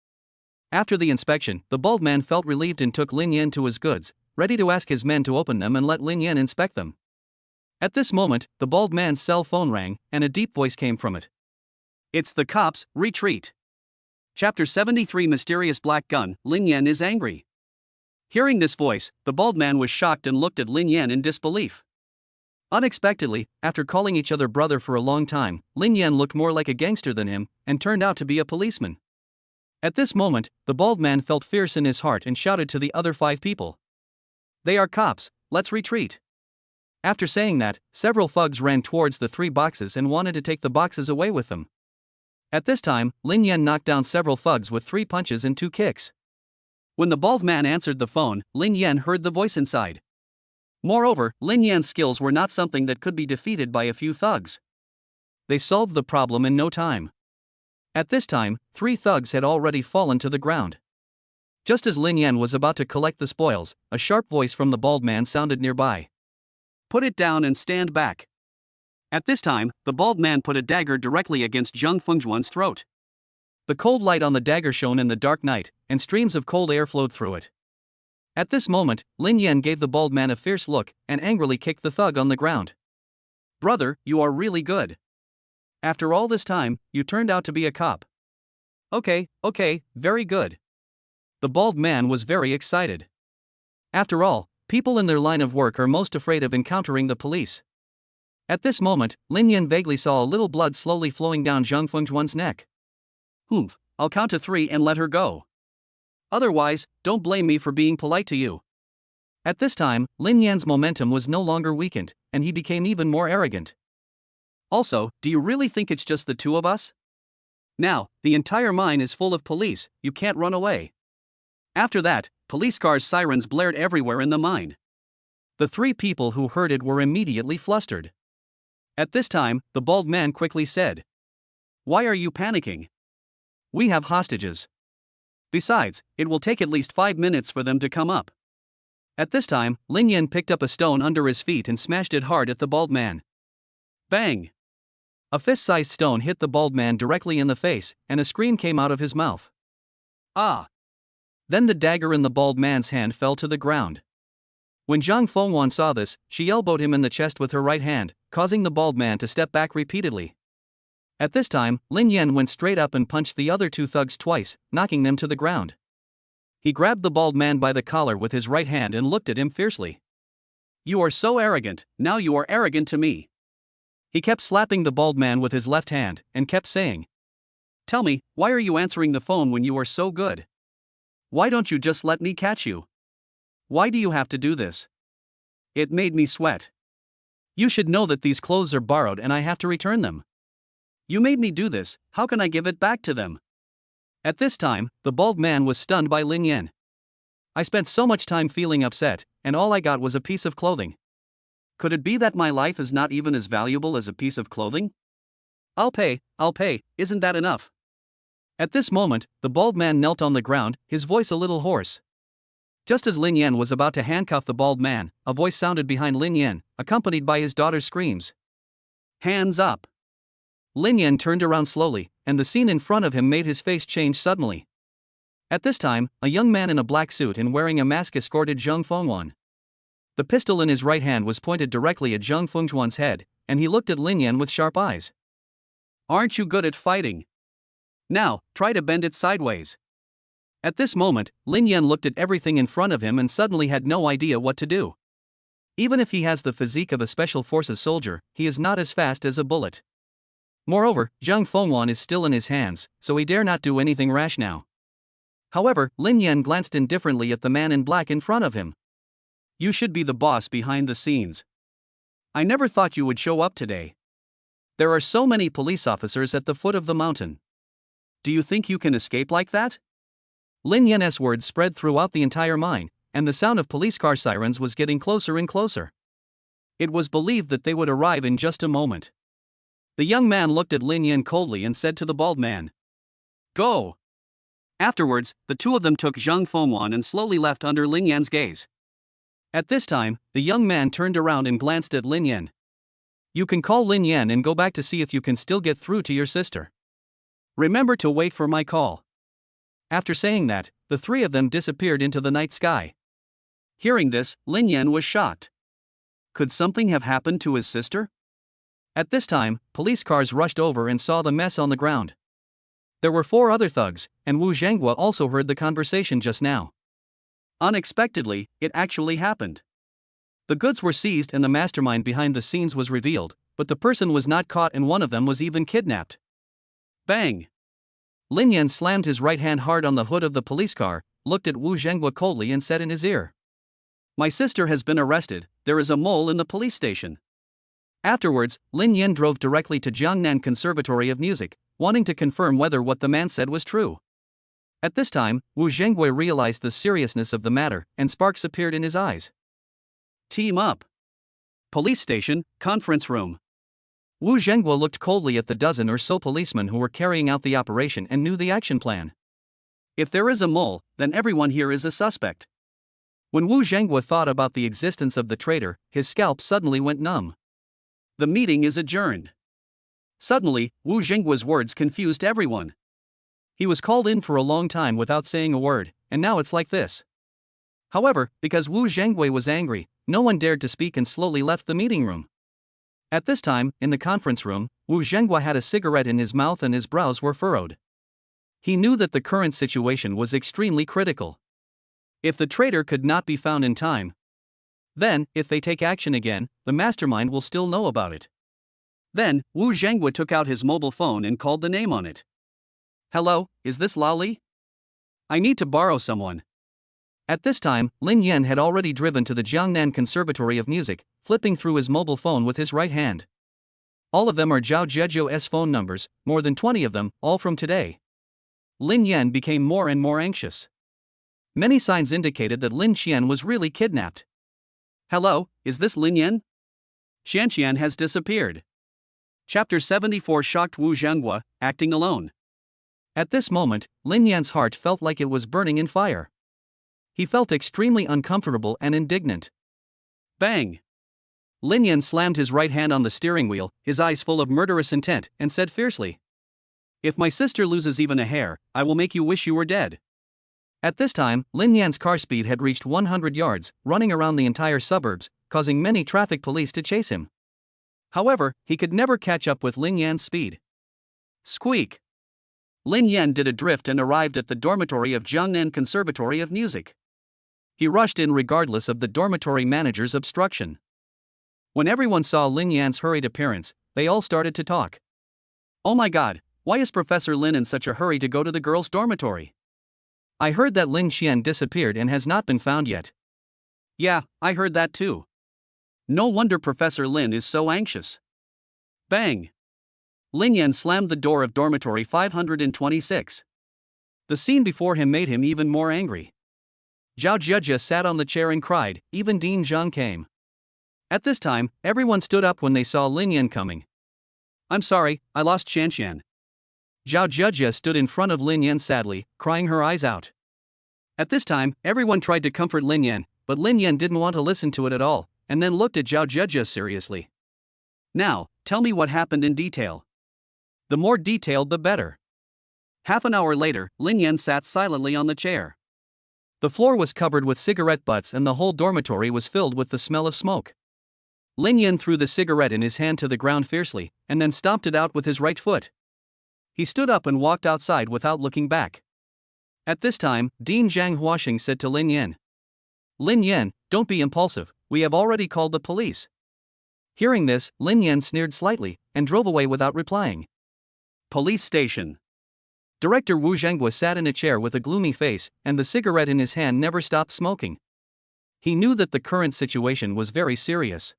After the inspection, the bald man felt relieved and took Lin Yan to his goods, ready to ask his men to open them and let Lin Yan inspect them. At this moment, the bald man's cell phone rang, and a deep voice came from it. It's the cops, retreat. Chapter 73 Mysterious Black Gun, Lin Yan is angry. Hearing this voice, the bald man was shocked and looked at Lin Yan in disbelief. Unexpectedly, after calling each other brother for a long time, Lin Yan looked more like a gangster than him, and turned out to be a policeman. At this moment, the bald man felt fierce in his heart and shouted to the other 5 people. They are cops, let's retreat. After saying that, several thugs ran towards the 3 boxes and wanted to take the boxes away with them. At this time, Lin Yan knocked down several thugs with 3 punches and 2 kicks. When the bald man answered the phone, Lin Yan heard the voice inside. Moreover, Lin Yan's skills were not something that could be defeated by a few thugs. They solved the problem in no time. At this time, 3 thugs had already fallen to the ground. Just as Lin Yan was about to collect the spoils, a sharp voice from the bald man sounded nearby. Put it down and stand back. At this time, the bald man put a dagger directly against Zhang Fengjuan's throat. The cold light on the dagger shone in the dark night, and streams of cold air flowed through it. At this moment, Lin Yan gave the bald man a fierce look and angrily kicked the thug on the ground. Brother, you are really good. After all this time, you turned out to be a cop. Okay, very good. The bald man was very excited. After all, people in their line of work are most afraid of encountering the police. At this moment, Lin Yan vaguely saw a little blood slowly flowing down Zhang Fengjuan's neck. I'll count to 3 and let her go. Otherwise, don't blame me for being polite to you. At this time, Lin Yan's momentum was no longer weakened, and he became even more arrogant. Also, do you really think it's just the two of us? Now, the entire mine is full of police, you can't run away. After that, police cars' sirens blared everywhere in the mine. The three people who heard it were immediately flustered. At this time, the bald man quickly said, "Why are you panicking? We have hostages. Besides, it will take at least 5 minutes for them to come up." At this time, Lin Yan picked up a stone under his feet and smashed it hard at the bald man. Bang! A fist-sized stone hit the bald man directly in the face, and a scream came out of his mouth. Ah! Then the dagger in the bald man's hand fell to the ground. When Zhang Fengwan saw this, she elbowed him in the chest with her right hand, causing the bald man to step back repeatedly. At this time, Lin Yan went straight up and punched the other two thugs twice, knocking them to the ground. He grabbed the bald man by the collar with his right hand and looked at him fiercely. "You are so arrogant, now you are arrogant to me." He kept slapping the bald man with his left hand, and kept saying, "Tell me, why are you answering the phone when you are so good? Why don't you just let me catch you? Why do you have to do this? It made me sweat. You should know that these clothes are borrowed and I have to return them. You made me do this, how can I give it back to them?" At this time, the bald man was stunned by Lin Yan. "I spent so much time feeling upset, and all I got was a piece of clothing. Could it be that my life is not even as valuable as a piece of clothing? I'll pay, isn't that enough?" At this moment, the bald man knelt on the ground, his voice a little hoarse. Just as Lin Yan was about to handcuff the bald man, a voice sounded behind Lin Yan, accompanied by his daughter's screams. "Hands up!" Lin Yan turned around slowly, and the scene in front of him made his face change suddenly. At this time, a young man in a black suit and wearing a mask escorted Zhang Fengwan. The pistol in his right hand was pointed directly at Zhang Fengwan's head, and he looked at Lin Yan with sharp eyes. "Aren't you good at fighting? Now, try to bend it sideways." At this moment, Lin Yan looked at everything in front of him and suddenly had no idea what to do. Even if he has the physique of a special forces soldier, he is not as fast as a bullet. Moreover, Zhang Fengwan is still in his hands, so he dare not do anything rash now. However, Lin Yan glanced indifferently at the man in black in front of him. "You should be the boss behind the scenes. I never thought you would show up today. There are so many police officers at the foot of the mountain. Do you think you can escape like that?" Lin Yan's words spread throughout the entire mine, and the sound of police car sirens was getting closer and closer. It was believed that they would arrive in just a moment. The young man looked at Lin Yan coldly and said to the bald man, "Go!" Afterwards, the two of them took Zhang Fengwan and slowly left under Lin Yan's gaze. At this time, the young man turned around and glanced at Lin Yan. "You can call Lin Yan and go back to see if you can still get through to your sister. Remember to wait for my call." After saying that, the three of them disappeared into the night sky. Hearing this, Lin Yan was shocked. Could something have happened to his sister? At this time, police cars rushed over and saw the mess on the ground. There were 4 other thugs, and Wu Zhenghua also heard the conversation just now. Unexpectedly, it actually happened. The goods were seized and the mastermind behind the scenes was revealed, but the person was not caught and one of them was even kidnapped. Bang! Lin Yan slammed his right hand hard on the hood of the police car, looked at Wu Zhenghua coldly and said in his ear, "My sister has been arrested, there is a mole in the police station." Afterwards, Lin Yan drove directly to Jiangnan Conservatory of Music, wanting to confirm whether what the man said was true. At this time, Wu Zhenghua realized the seriousness of the matter, and sparks appeared in his eyes. Team up. Police station, conference room. Wu Zhenghua looked coldly at the dozen or so policemen who were carrying out the operation and knew the action plan. If there is a mole, then everyone here is a suspect. When Wu Zhenghua thought about the existence of the traitor, his scalp suddenly went numb. The meeting is adjourned. Suddenly, Wu Zhenghua's words confused everyone. He was called in for a long time without saying a word, and now it's like this. However, because Wu Zhenghua was angry, no one dared to speak and slowly left the meeting room. At this time, in the conference room, Wu Zhenghua had a cigarette in his mouth and his brows were furrowed. He knew that the current situation was extremely critical. If the traitor could not be found in time, then, if they take action again, the mastermind will still know about it. Then, Wu Zhenghua took out his mobile phone and called the name on it. "Hello, is this Lao Li? I need to borrow someone." At this time, Lin Yan had already driven to the Jiangnan Conservatory of Music, flipping through his mobile phone with his right hand. All of them are Zhao Zhezhou's phone numbers, more than 20 of them, all from today. Lin Yan became more and more anxious. Many signs indicated that Lin Qian was really kidnapped. Hello, is this Lin Yan? Xianxian has disappeared. Chapter 74 shocked Wu Zhenghua, acting alone. At this moment, Lin Yan's heart felt like it was burning in fire. He felt extremely uncomfortable and indignant. Bang! Lin Yan slammed his right hand on the steering wheel, his eyes full of murderous intent, and said fiercely, "If my sister loses even a hair, I will make you wish you were dead." At this time, Lin Yan's car speed had reached 100 yards, running around the entire suburbs, causing many traffic police to chase him. However, he could never catch up with Lin Yan's speed. Squeak! Lin Yan did a drift and arrived at the dormitory of Jiangnan Conservatory of Music. He rushed in regardless of the dormitory manager's obstruction. When everyone saw Lin Yan's hurried appearance, they all started to talk. "Oh my god, why is Professor Lin in such a hurry to go to the girls' dormitory? I heard that Lin Qian disappeared and has not been found yet." "Yeah, I heard that too. No wonder Professor Lin is so anxious." Bang! Lin Yan slammed the door of dormitory 526. The scene before him made him even more angry. Zhao Zhezhe sat on the chair and cried, even Dean Zhang came. At this time, everyone stood up when they saw Lin Yan coming. "I'm sorry, I lost Xianxian." Zhao Zhezhe stood in front of Lin Yan sadly, crying her eyes out. At this time, everyone tried to comfort Lin Yan, but Lin Yan didn't want to listen to it at all, and then looked at Zhao Zhezhe seriously. "Now, tell me what happened in detail. The more detailed the better." Half an hour later, Lin Yan sat silently on the chair. The floor was covered with cigarette butts and the whole dormitory was filled with the smell of smoke. Lin Yan threw the cigarette in his hand to the ground fiercely, and then stomped it out with his right foot. He stood up and walked outside without looking back. At this time, Dean Zhang Huaxing said to Lin Yan, "Lin Yan, don't be impulsive, we have already called the police." Hearing this, Lin Yan sneered slightly, and drove away without replying. Police station. Director Wu Zhenghua sat in a chair with a gloomy face, and the cigarette in his hand never stopped smoking. He knew that the current situation was very serious.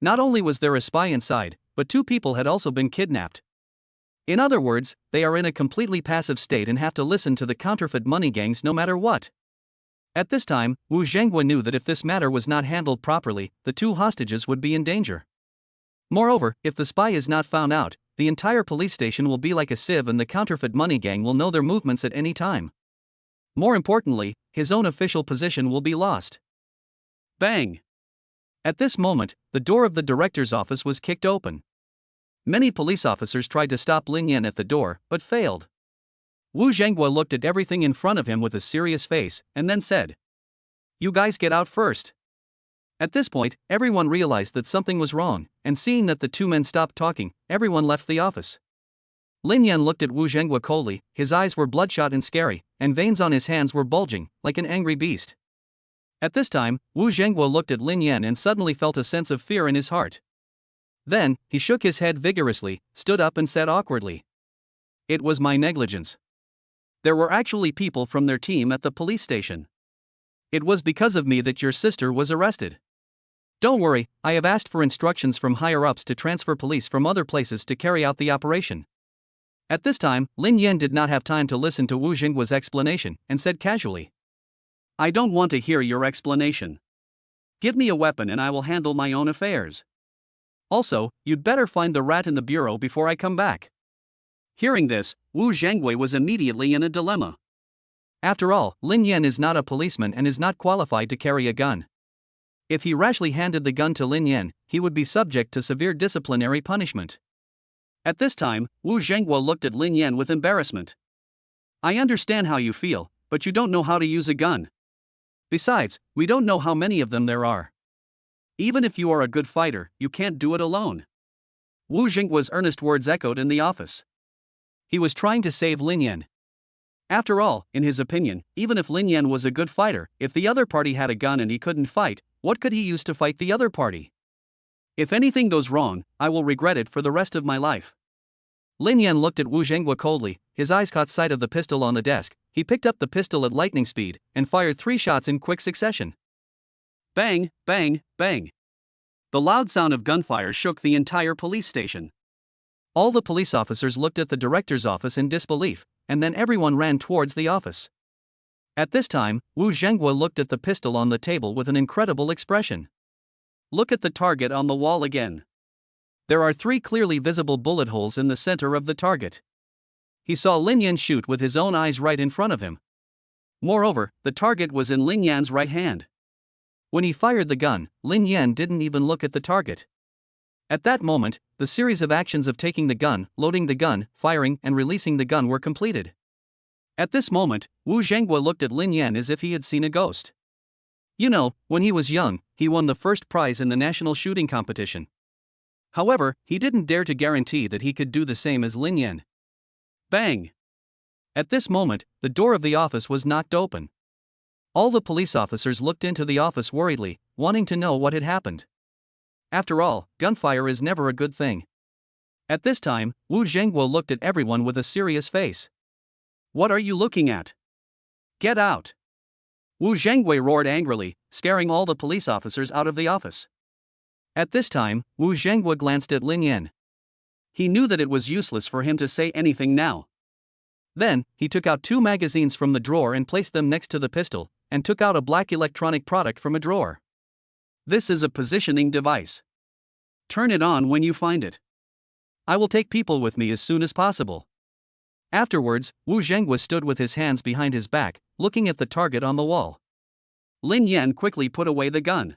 Not only was there a spy inside, but 2 people had also been kidnapped. In other words, they are in a completely passive state and have to listen to the counterfeit money gangs no matter what. At this time, Wu Zhenghua knew that if this matter was not handled properly, the 2 hostages would be in danger. Moreover, if the spy is not found out, the entire police station will be like a sieve and the counterfeit money gang will know their movements at any time. More importantly, his own official position will be lost. Bang! At this moment, the door of the director's office was kicked open. Many police officers tried to stop Lin Yan at the door, but failed. Wu Zhenghua looked at everything in front of him with a serious face, and then said, "You guys get out first." At this point, everyone realized that something was wrong, and seeing that the 2 men stopped talking, everyone left the office. Lin Yan looked at Wu Zhenghua coldly, his eyes were bloodshot and scary, and veins on his hands were bulging, like an angry beast. At this time, Wu Zhenghua looked at Lin Yan and suddenly felt a sense of fear in his heart. Then, he shook his head vigorously, stood up and said awkwardly, "It was my negligence. There were actually people from their team at the police station. It was because of me that your sister was arrested. Don't worry, I have asked for instructions from higher-ups to transfer police from other places to carry out the operation." At this time, Lin Yan did not have time to listen to Wu Zhenghua's explanation, and said casually, "I don't want to hear your explanation. Give me a weapon and I will handle my own affairs. Also, you'd better find the rat in the bureau before I come back." Hearing this, Wu Zhenghua was immediately in a dilemma. After all, Lin Yan is not a policeman and is not qualified to carry a gun. If he rashly handed the gun to Lin Yan, he would be subject to severe disciplinary punishment. At this time, Wu Zhenghua looked at Lin Yan with embarrassment. "I understand how you feel, but you don't know how to use a gun. Besides, we don't know how many of them there are. Even if you are a good fighter, you can't do it alone." Wu Zhenghua's earnest words echoed in the office. He was trying to save Lin Yan. After all, in his opinion, even if Lin Yan was a good fighter, if the other party had a gun and he couldn't fight, what could he use to fight the other party? "If anything goes wrong, I will regret it for the rest of my life." Lin Yan looked at Wu Zhenghua coldly, his eyes caught sight of the pistol on the desk, he picked up the pistol at lightning speed and fired 3 shots in quick succession. Bang, bang, bang. The loud sound of gunfire shook the entire police station. All the police officers looked at the director's office in disbelief, and then everyone ran towards the office. At this time, Wu Zhenghua looked at the pistol on the table with an incredible expression. Look at the target on the wall again. There are 3 clearly visible bullet holes in the center of the target. He saw Lin Yan shoot with his own eyes right in front of him. Moreover, the target was in Lin Yan's right hand. When he fired the gun, Lin Yan didn't even look at the target. At that moment, the series of actions of taking the gun, loading the gun, firing, and releasing the gun were completed. At this moment, Wu Zhenghua looked at Lin Yan as if he had seen a ghost. You know, when he was young, he won the first prize in the national shooting competition. However, he didn't dare to guarantee that he could do the same as Lin Yan. Bang! At this moment, the door of the office was knocked open. All the police officers looked into the office worriedly, wanting to know what had happened. After all, gunfire is never a good thing. At this time, Wu Zhenghua looked at everyone with a serious face. What are you looking at? Get out! Wu Zhenghua roared angrily, scaring all the police officers out of the office. At this time, Wu Zhenghua glanced at Lin Yan. He knew that it was useless for him to say anything now. Then, he took out 2 magazines from the drawer and placed them next to the pistol, and took out a black electronic product from a drawer. This is a positioning device. Turn it on when you find it. I will take people with me as soon as possible. Afterwards, Wu Zhenghua stood with his hands behind his back, looking at the target on the wall. Lin Yan quickly put away the gun.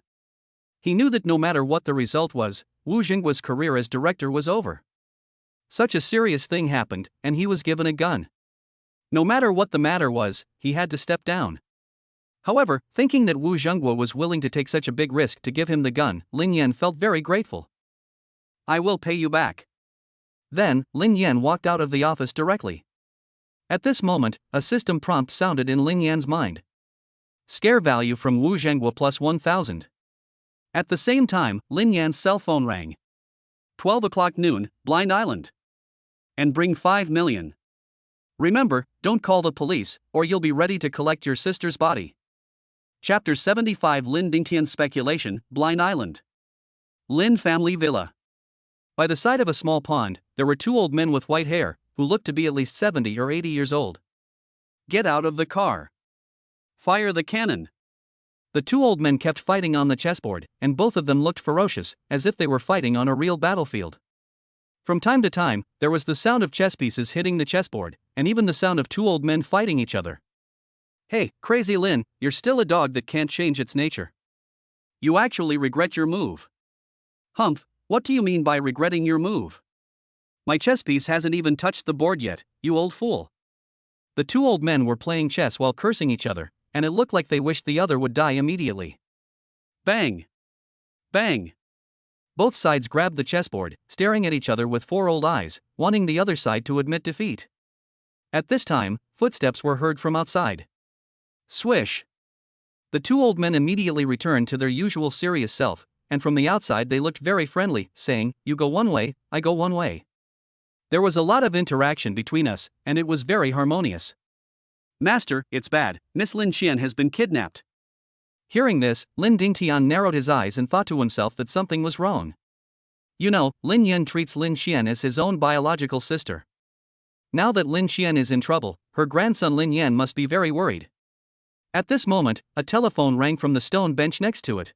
He knew that no matter what the result was, Wu Zhenghua's career as director was over. Such a serious thing happened, and he was given a gun. No matter what the matter was, he had to step down. However, thinking that Wu Zhenghua was willing to take such a big risk to give him the gun, Lin Yan felt very grateful. I will pay you back. Then, Lin Yan walked out of the office directly. At this moment, a system prompt sounded in Lin Yan's mind. Scare value from Wu Zhenghua plus 1,000. At the same time, Lin Yan's cell phone rang. 12 o'clock noon, Blind Island. And bring 5 million. Remember, don't call the police, or you'll be ready to collect your sister's body. Chapter 75 Lin Dingtian's Speculation, Blind Island. Lin Family Villa. By the side of a small pond, there were 2 old men with white hair, who looked to be at least 70 or 80 years old. Get out of the car. Fire the cannon. The 2 old men kept fighting on the chessboard, and both of them looked ferocious, as if they were fighting on a real battlefield. From time to time, there was the sound of chess pieces hitting the chessboard, and even the sound of 2 old men fighting each other. Hey, Crazy Lin, you're still a dog that can't change its nature. You actually regret your move. Humph, what do you mean by regretting your move? My chess piece hasn't even touched the board yet, you old fool. The 2 old men were playing chess while cursing each other, and it looked like they wished the other would die immediately. Bang! Bang! Both sides grabbed the chessboard, staring at each other with 4 old eyes, wanting the other side to admit defeat. At this time, footsteps were heard from outside. Swish! The 2 old men immediately returned to their usual serious self, and from the outside they looked very friendly, saying, "You go one way, I go one way." There was a lot of interaction between us, and it was very harmonious. Master, it's bad, Miss Lin Qian has been kidnapped. Hearing this, Lin Dingtian narrowed his eyes and thought to himself that something was wrong. You know, Lin Yan treats Lin Qian as his own biological sister. Now that Lin Qian is in trouble, her grandson Lin Yan must be very worried. At this moment, a telephone rang from the stone bench next to it.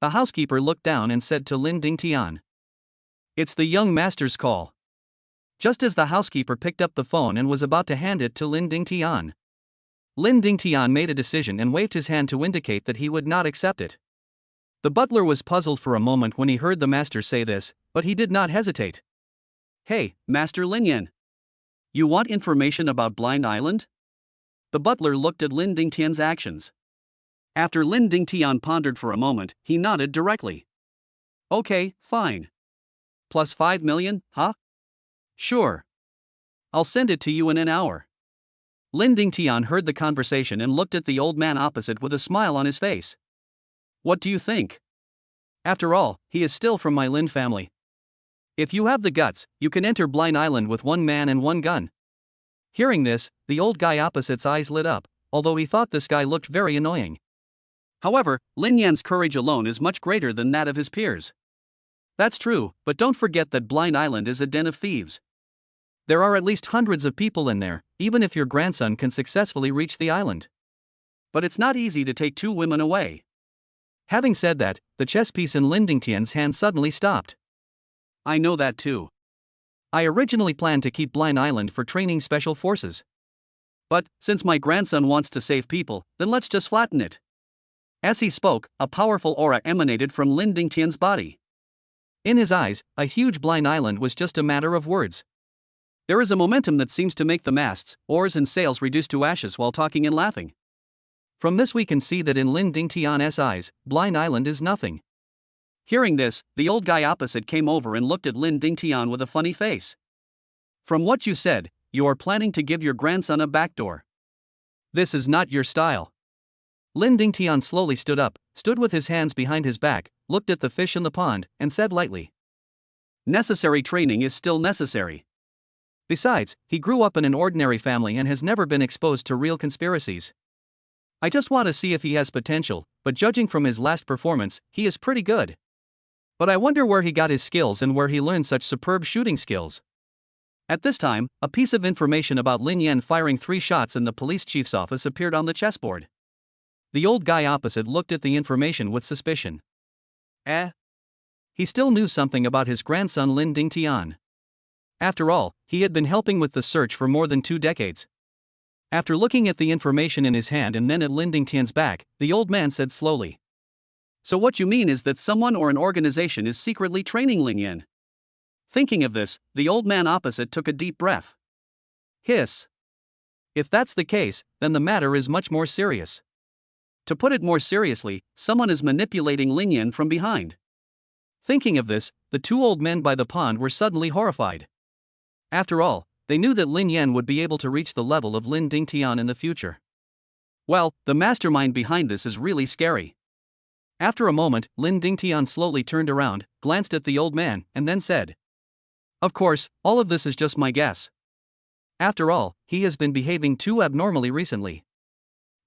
The housekeeper looked down and said to Lin Dingtian, "It's the young master's call." Just as the housekeeper picked up the phone and was about to hand it to Lin Dingtian, Lin Dingtian made a decision and waved his hand to indicate that he would not accept it. The butler was puzzled for a moment when he heard the master say this, but he did not hesitate. Hey, Master Lin Yan. You want information about Blind Island? The butler looked at Lin Dingtian's actions. After Lin Dingtian pondered for a moment, he nodded directly. Okay, fine. Plus 5 million, huh? Sure. I'll send it to you in an hour. Lin Dingtian heard the conversation and looked at the old man opposite with a smile on his face. What do you think? After all, he is still from my Lin family. If you have the guts, you can enter Blind Island with 1 man and 1 gun. Hearing this, the old guy opposite's eyes lit up, although he thought this guy looked very annoying. However, Lin Yan's courage alone is much greater than that of his peers. That's true, but don't forget that Blind Island is a den of thieves. There are at least hundreds of people in there, even if your grandson can successfully reach the island. But it's not easy to take two women away. Having said that, the chess piece in Lin Dingtian's hand suddenly stopped. I know that too. I originally planned to keep Blind Island for training special forces. But, since my grandson wants to save people, then let's just flatten it. As he spoke, a powerful aura emanated from Lin Dingtian's body. In his eyes, a huge Blind Island was just a matter of words. There is a momentum that seems to make the masts, oars and sails reduce to ashes while talking and laughing. From this we can see that in Lin Dingtian's eyes, Blind Island is nothing. Hearing this, the old guy opposite came over and looked at Lin Dingtian with a funny face. From what you said, you are planning to give your grandson a backdoor. This is not your style. Lin Dingtian slowly stood up, stood with his hands behind his back, looked at the fish in the pond, and said lightly, necessary training is still necessary. Besides, he grew up in an ordinary family and has never been exposed to real conspiracies. I just want to see if he has potential, but judging from his last performance, he is pretty good. But I wonder where he got his skills and where he learned such superb shooting skills. At this time, a piece of information about Lin Yan firing 3 shots in the police chief's office appeared on the chessboard. The old guy opposite looked at the information with suspicion. He still knew something about his grandson Lin Dingtian. After all, he had been helping with the search for more than 2 decades. After looking at the information in his hand and then at Lin Dingtian's back, the old man said slowly, so what you mean is that someone or an organization is secretly training Lin Yan? Thinking of this, the old man opposite took a deep breath. Hiss. If that's the case, then the matter is much more serious. To put it more seriously, someone is manipulating Lin Yan from behind. Thinking of this, the 2 old men by the pond were suddenly horrified. After all, they knew that Lin Yan would be able to reach the level of Lin Dingtian in the future. Well, the mastermind behind this is really scary. After a moment, Lin Dingtian slowly turned around, glanced at the old man, and then said, of course, all of this is just my guess. After all, he has been behaving too abnormally recently.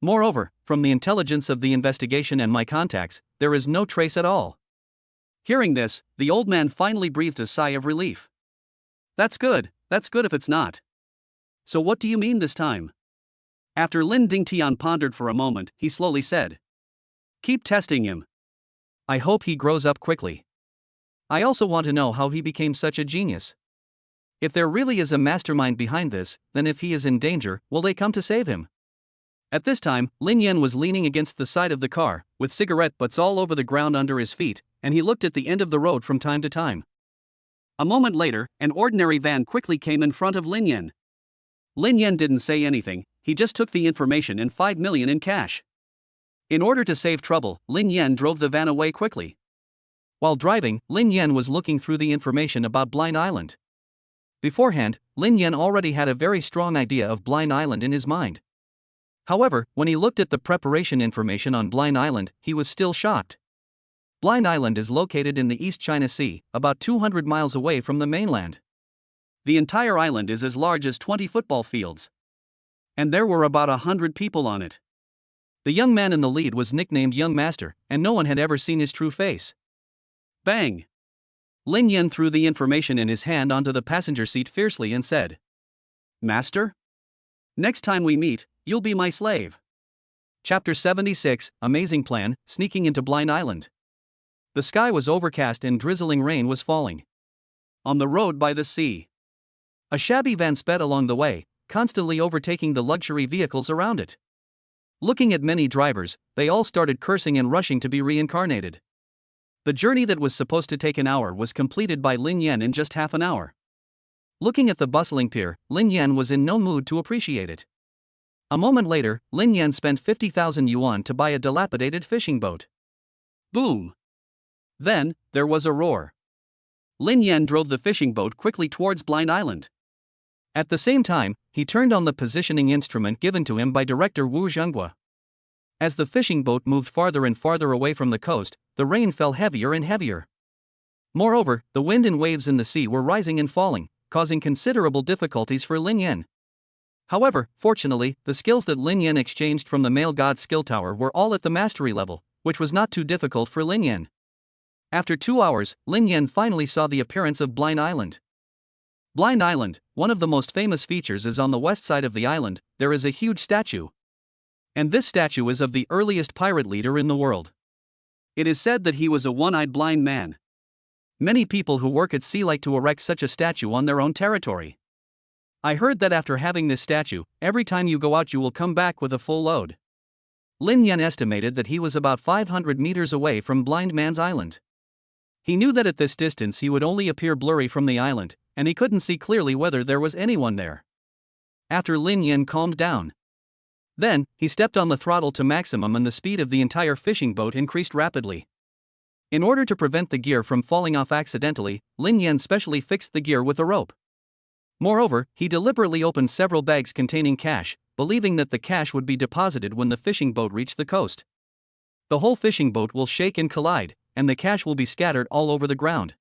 Moreover, from the intelligence of the investigation and my contacts, there is no trace at all. Hearing this, the old man finally breathed a sigh of relief. That's good if it's not. So what do you mean this time? After Lin Dingtian pondered for a moment, he slowly said, keep testing him. I hope he grows up quickly. I also want to know how he became such a genius. If there really is a mastermind behind this, then if he is in danger, will they come to save him? At this time, Lin Yan was leaning against the side of the car, with cigarette butts all over the ground under his feet, and he looked at the end of the road from time to time. A moment later, an ordinary van quickly came in front of Lin Yan. Lin Yan didn't say anything, he just took the information and 5 million in cash. In order to save trouble, Lin Yan drove the van away quickly. While driving, Lin Yan was looking through the information about Blind Island. Beforehand, Lin Yan already had a very strong idea of Blind Island in his mind. However, when he looked at the preparation information on Blind Island, he was still shocked. Blind Island is located in the East China Sea, about 200 miles away from the mainland. The entire island is as large as 20 football fields. And there were about 100 people on it. The young man in the lead was nicknamed Young Master, and no one had ever seen his true face. Bang! Lin Yan threw the information in his hand onto the passenger seat fiercely and said, Master? Next time we meet, you'll be my slave. Chapter 76, Amazing Plan, Sneaking into Blind Island. The sky was overcast and drizzling rain was falling. On the road by the sea, a shabby van sped along the way, constantly overtaking the luxury vehicles around it. Looking at many drivers, they all started cursing and rushing to be reincarnated. The journey that was supposed to take an hour was completed by Lin Yan in just half an hour. Looking at the bustling pier, Lin Yan was in no mood to appreciate it. A moment later, Lin Yan spent 50,000 yuan to buy a dilapidated fishing boat. Boom! Then, there was a roar. Lin Yan drove the fishing boat quickly towards Blind Island. At the same time, he turned on the positioning instrument given to him by director Wu Zhenghua. As the fishing boat moved farther and farther away from the coast, the rain fell heavier and heavier. Moreover, the wind and waves in the sea were rising and falling, causing considerable difficulties for Lin Yan. However, fortunately, the skills that Lin Yan exchanged from the male god skill tower were all at the mastery level, which was not too difficult for Lin Yan. After 2 hours, Lin Yan finally saw the appearance of Blind Island. Blind Island, one of the most famous features, is on the west side of the island. There is a huge statue. And this statue is of the earliest pirate leader in the world. It is said that he was a one-eyed blind man. Many people who work at sea like to erect such a statue on their own territory. I heard that after having this statue, every time you go out you will come back with a full load. Lin Yan estimated that he was about 500 meters away from Blind Man's Island. He knew that at this distance he would only appear blurry from the island, and he couldn't see clearly whether there was anyone there. After Lin Yan calmed down. Then, he stepped on the throttle to maximum and the speed of the entire fishing boat increased rapidly. In order to prevent the gear from falling off accidentally, Lin Yan specially fixed the gear with a rope. Moreover, he deliberately opened several bags containing cash, believing that the cash would be deposited when the fishing boat reached the coast. The whole fishing boat will shake and collide, and the cash will be scattered all over the ground.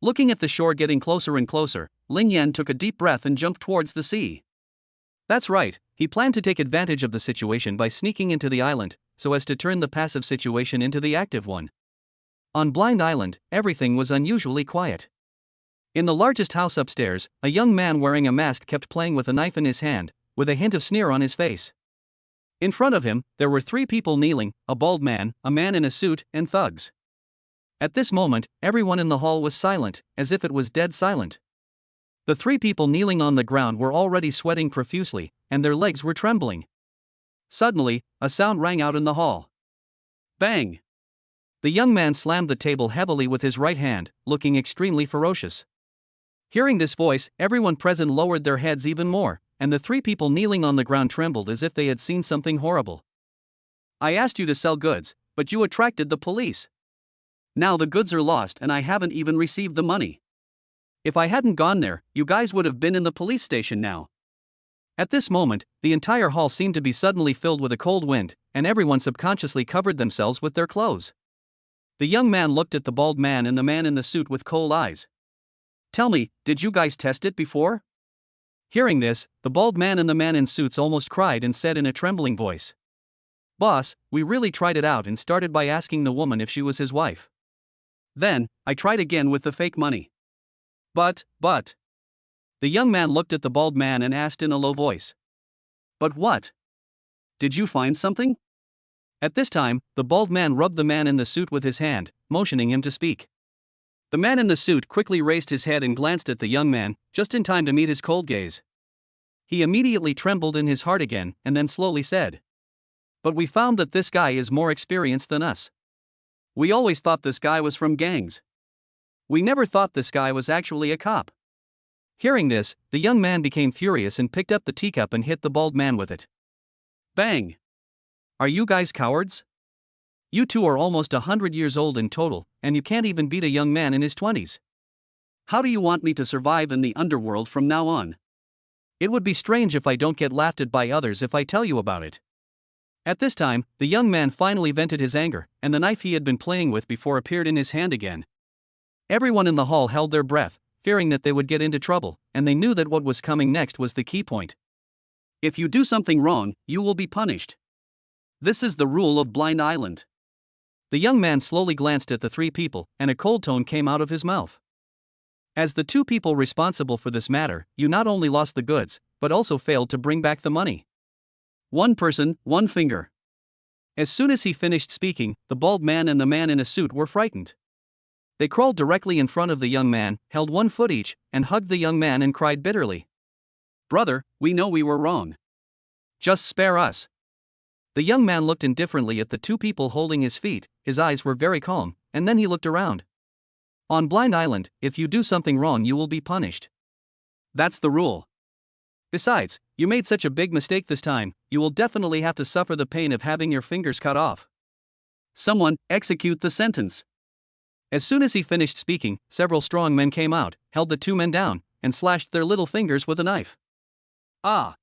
Looking at the shore getting closer and closer, Lin Yan took a deep breath and jumped towards the sea. That's right, he planned to take advantage of the situation by sneaking into the island, so as to turn the passive situation into the active one. On Blind Island, everything was unusually quiet. In the largest house upstairs, a young man wearing a mask kept playing with a knife in his hand, with a hint of sneer on his face. In front of him, there were 3 people kneeling, a bald man, a man in a suit, and thugs. At this moment, everyone in the hall was silent, as if it was dead silent. The 3 people kneeling on the ground were already sweating profusely, and their legs were trembling. Suddenly, a sound rang out in the hall. Bang! The young man slammed the table heavily with his right hand, looking extremely ferocious. Hearing this voice, everyone present lowered their heads even more, and the 3 people kneeling on the ground trembled as if they had seen something horrible. I asked you to sell goods, but you attracted the police. Now the goods are lost and I haven't even received the money. If I hadn't gone there, you guys would have been in the police station now. At this moment, the entire hall seemed to be suddenly filled with a cold wind, and everyone subconsciously covered themselves with their clothes. The young man looked at the bald man and the man in the suit with cold eyes. Tell me, did you guys test it before? Hearing this, the bald man and the man in suits almost cried and said in a trembling voice. Boss, we really tried it out and started by asking the woman if she was his wife. Then, I tried again with the fake money. But. The young man looked at the bald man and asked in a low voice. But what? Did you find something? At this time, the bald man rubbed the man in the suit with his hand, motioning him to speak. The man in the suit quickly raised his head and glanced at the young man, just in time to meet his cold gaze. He immediately trembled in his heart again, and then slowly said. But we found that this guy is more experienced than us. We always thought this guy was from gangs. We never thought this guy was actually a cop. Hearing this, the young man became furious and picked up the teacup and hit the bald man with it. Bang! Are you guys cowards? You 2 are almost 100 years old in total, and you can't even beat a young man in his 20s. How do you want me to survive in the underworld from now on? It would be strange if I don't get laughed at by others if I tell you about it. At this time, the young man finally vented his anger, and the knife he had been playing with before appeared in his hand again. Everyone in the hall held their breath, fearing that they would get into trouble, and they knew that what was coming next was the key point. If you do something wrong, you will be punished. This is the rule of Blind Island. The young man slowly glanced at the 3 people, and a cold tone came out of his mouth. As the 2 people responsible for this matter, you not only lost the goods, but also failed to bring back the money. 1 person, 1 finger. As soon as he finished speaking, the bald man and the man in a suit were frightened. They crawled directly in front of the young man, held 1 foot each, and hugged the young man and cried bitterly. Brother, we know we were wrong. Just spare us. The young man looked indifferently at the 2 people holding his feet, his eyes were very calm, and then he looked around. On Blind Island, if you do something wrong you will be punished. That's the rule. Besides, you made such a big mistake this time, you will definitely have to suffer the pain of having your fingers cut off. Someone, execute the sentence. As soon as he finished speaking, several strong men came out, held the 2 men down, and slashed their little fingers with a knife. Ah!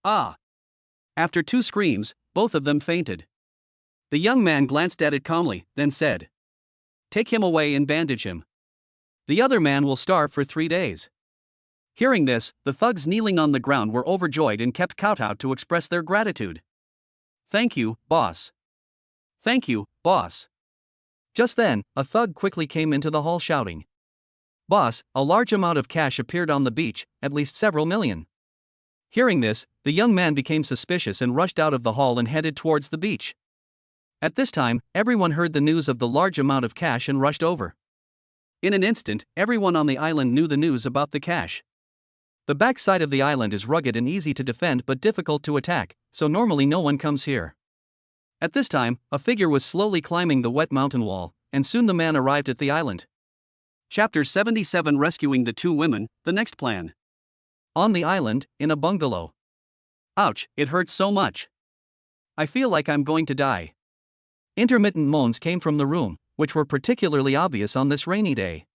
Ah! After 2 screams, both of them fainted. The young man glanced at it calmly, then said. Take him away and bandage him. The other man will starve for 3 days. Hearing this, the thugs kneeling on the ground were overjoyed and kept kowtowed to express their gratitude. "Thank you, boss. Thank you, boss." Just then, a thug quickly came into the hall shouting, "Boss, a large amount of cash appeared on the beach, at least several million." Hearing this, the young man became suspicious and rushed out of the hall and headed towards the beach. At this time, everyone heard the news of the large amount of cash and rushed over. In an instant, everyone on the island knew the news about the cash. The backside of the island is rugged and easy to defend but difficult to attack, so normally no one comes here. At this time, a figure was slowly climbing the wet mountain wall, and soon the man arrived at the island. Chapter 77: Rescuing the two women, the next plan. On the island, in a bungalow. Ouch, it hurts so much. I feel like I'm going to die. Intermittent moans came from the room, which were particularly obvious on this rainy day.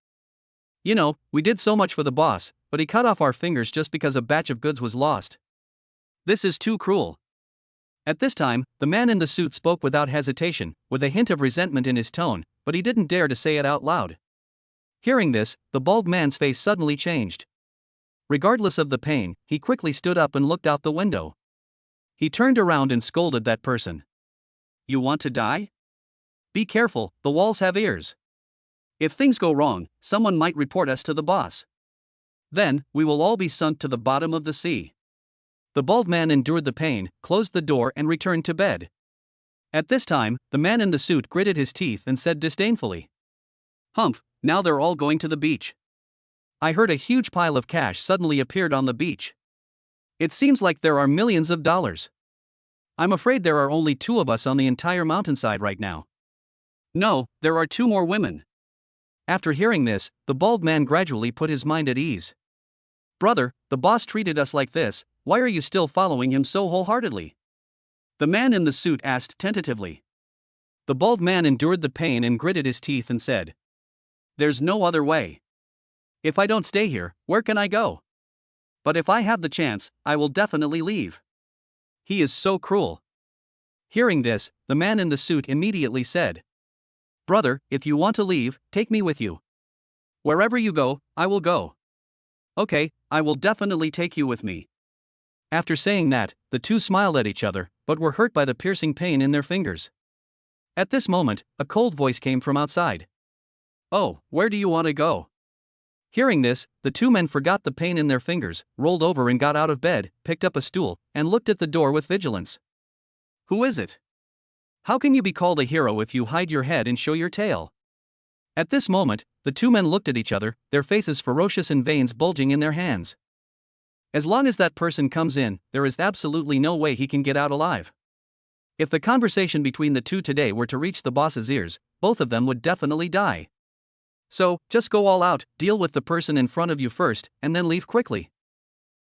You know, we did so much for the boss, but he cut off our fingers just because a batch of goods was lost. This is too cruel. At this time, the man in the suit spoke without hesitation, with a hint of resentment in his tone, but he didn't dare to say it out loud. Hearing this, the bald man's face suddenly changed. Regardless of the pain, he quickly stood up and looked out the window. He turned around and scolded that person. "You want to die? Be careful, the walls have ears. If things go wrong, someone might report us to the boss. Then, we will all be sunk to the bottom of the sea." The bald man endured the pain, closed the door and returned to bed. At this time, the man in the suit gritted his teeth and said disdainfully, "Humph, now they're all going to the beach." I heard a huge pile of cash suddenly appeared on the beach. It seems like there are millions of dollars. I'm afraid there are only two of us on the entire mountainside right now. No, there are two more women. After hearing this, the bald man gradually put his mind at ease. "Brother, the boss treated us like this, why are you still following him so wholeheartedly?" the man in the suit asked tentatively. The bald man endured the pain and gritted his teeth and said, "There's no other way. If I don't stay here, where can I go? But if I have the chance, I will definitely leave. He is so cruel." Hearing this, the man in the suit immediately said, "Brother, if you want to leave, take me with you. Wherever you go, I will go." "Okay, I will definitely take you with me." After saying that, the two smiled at each other, but were hurt by the piercing pain in their fingers. At this moment, a cold voice came from outside. "Oh, where do you want to go?" Hearing this, the two men forgot the pain in their fingers, rolled over and got out of bed, picked up a stool, and looked at the door with vigilance. "Who is it? How can you be called a hero if you hide your head and show your tail?" At this moment, the two men looked at each other, their faces ferocious and veins bulging in their hands. As long as that person comes in, there is absolutely no way he can get out alive. If the conversation between the two today were to reach the boss's ears, both of them would definitely die. So, just go all out, deal with the person in front of you first, and then leave quickly.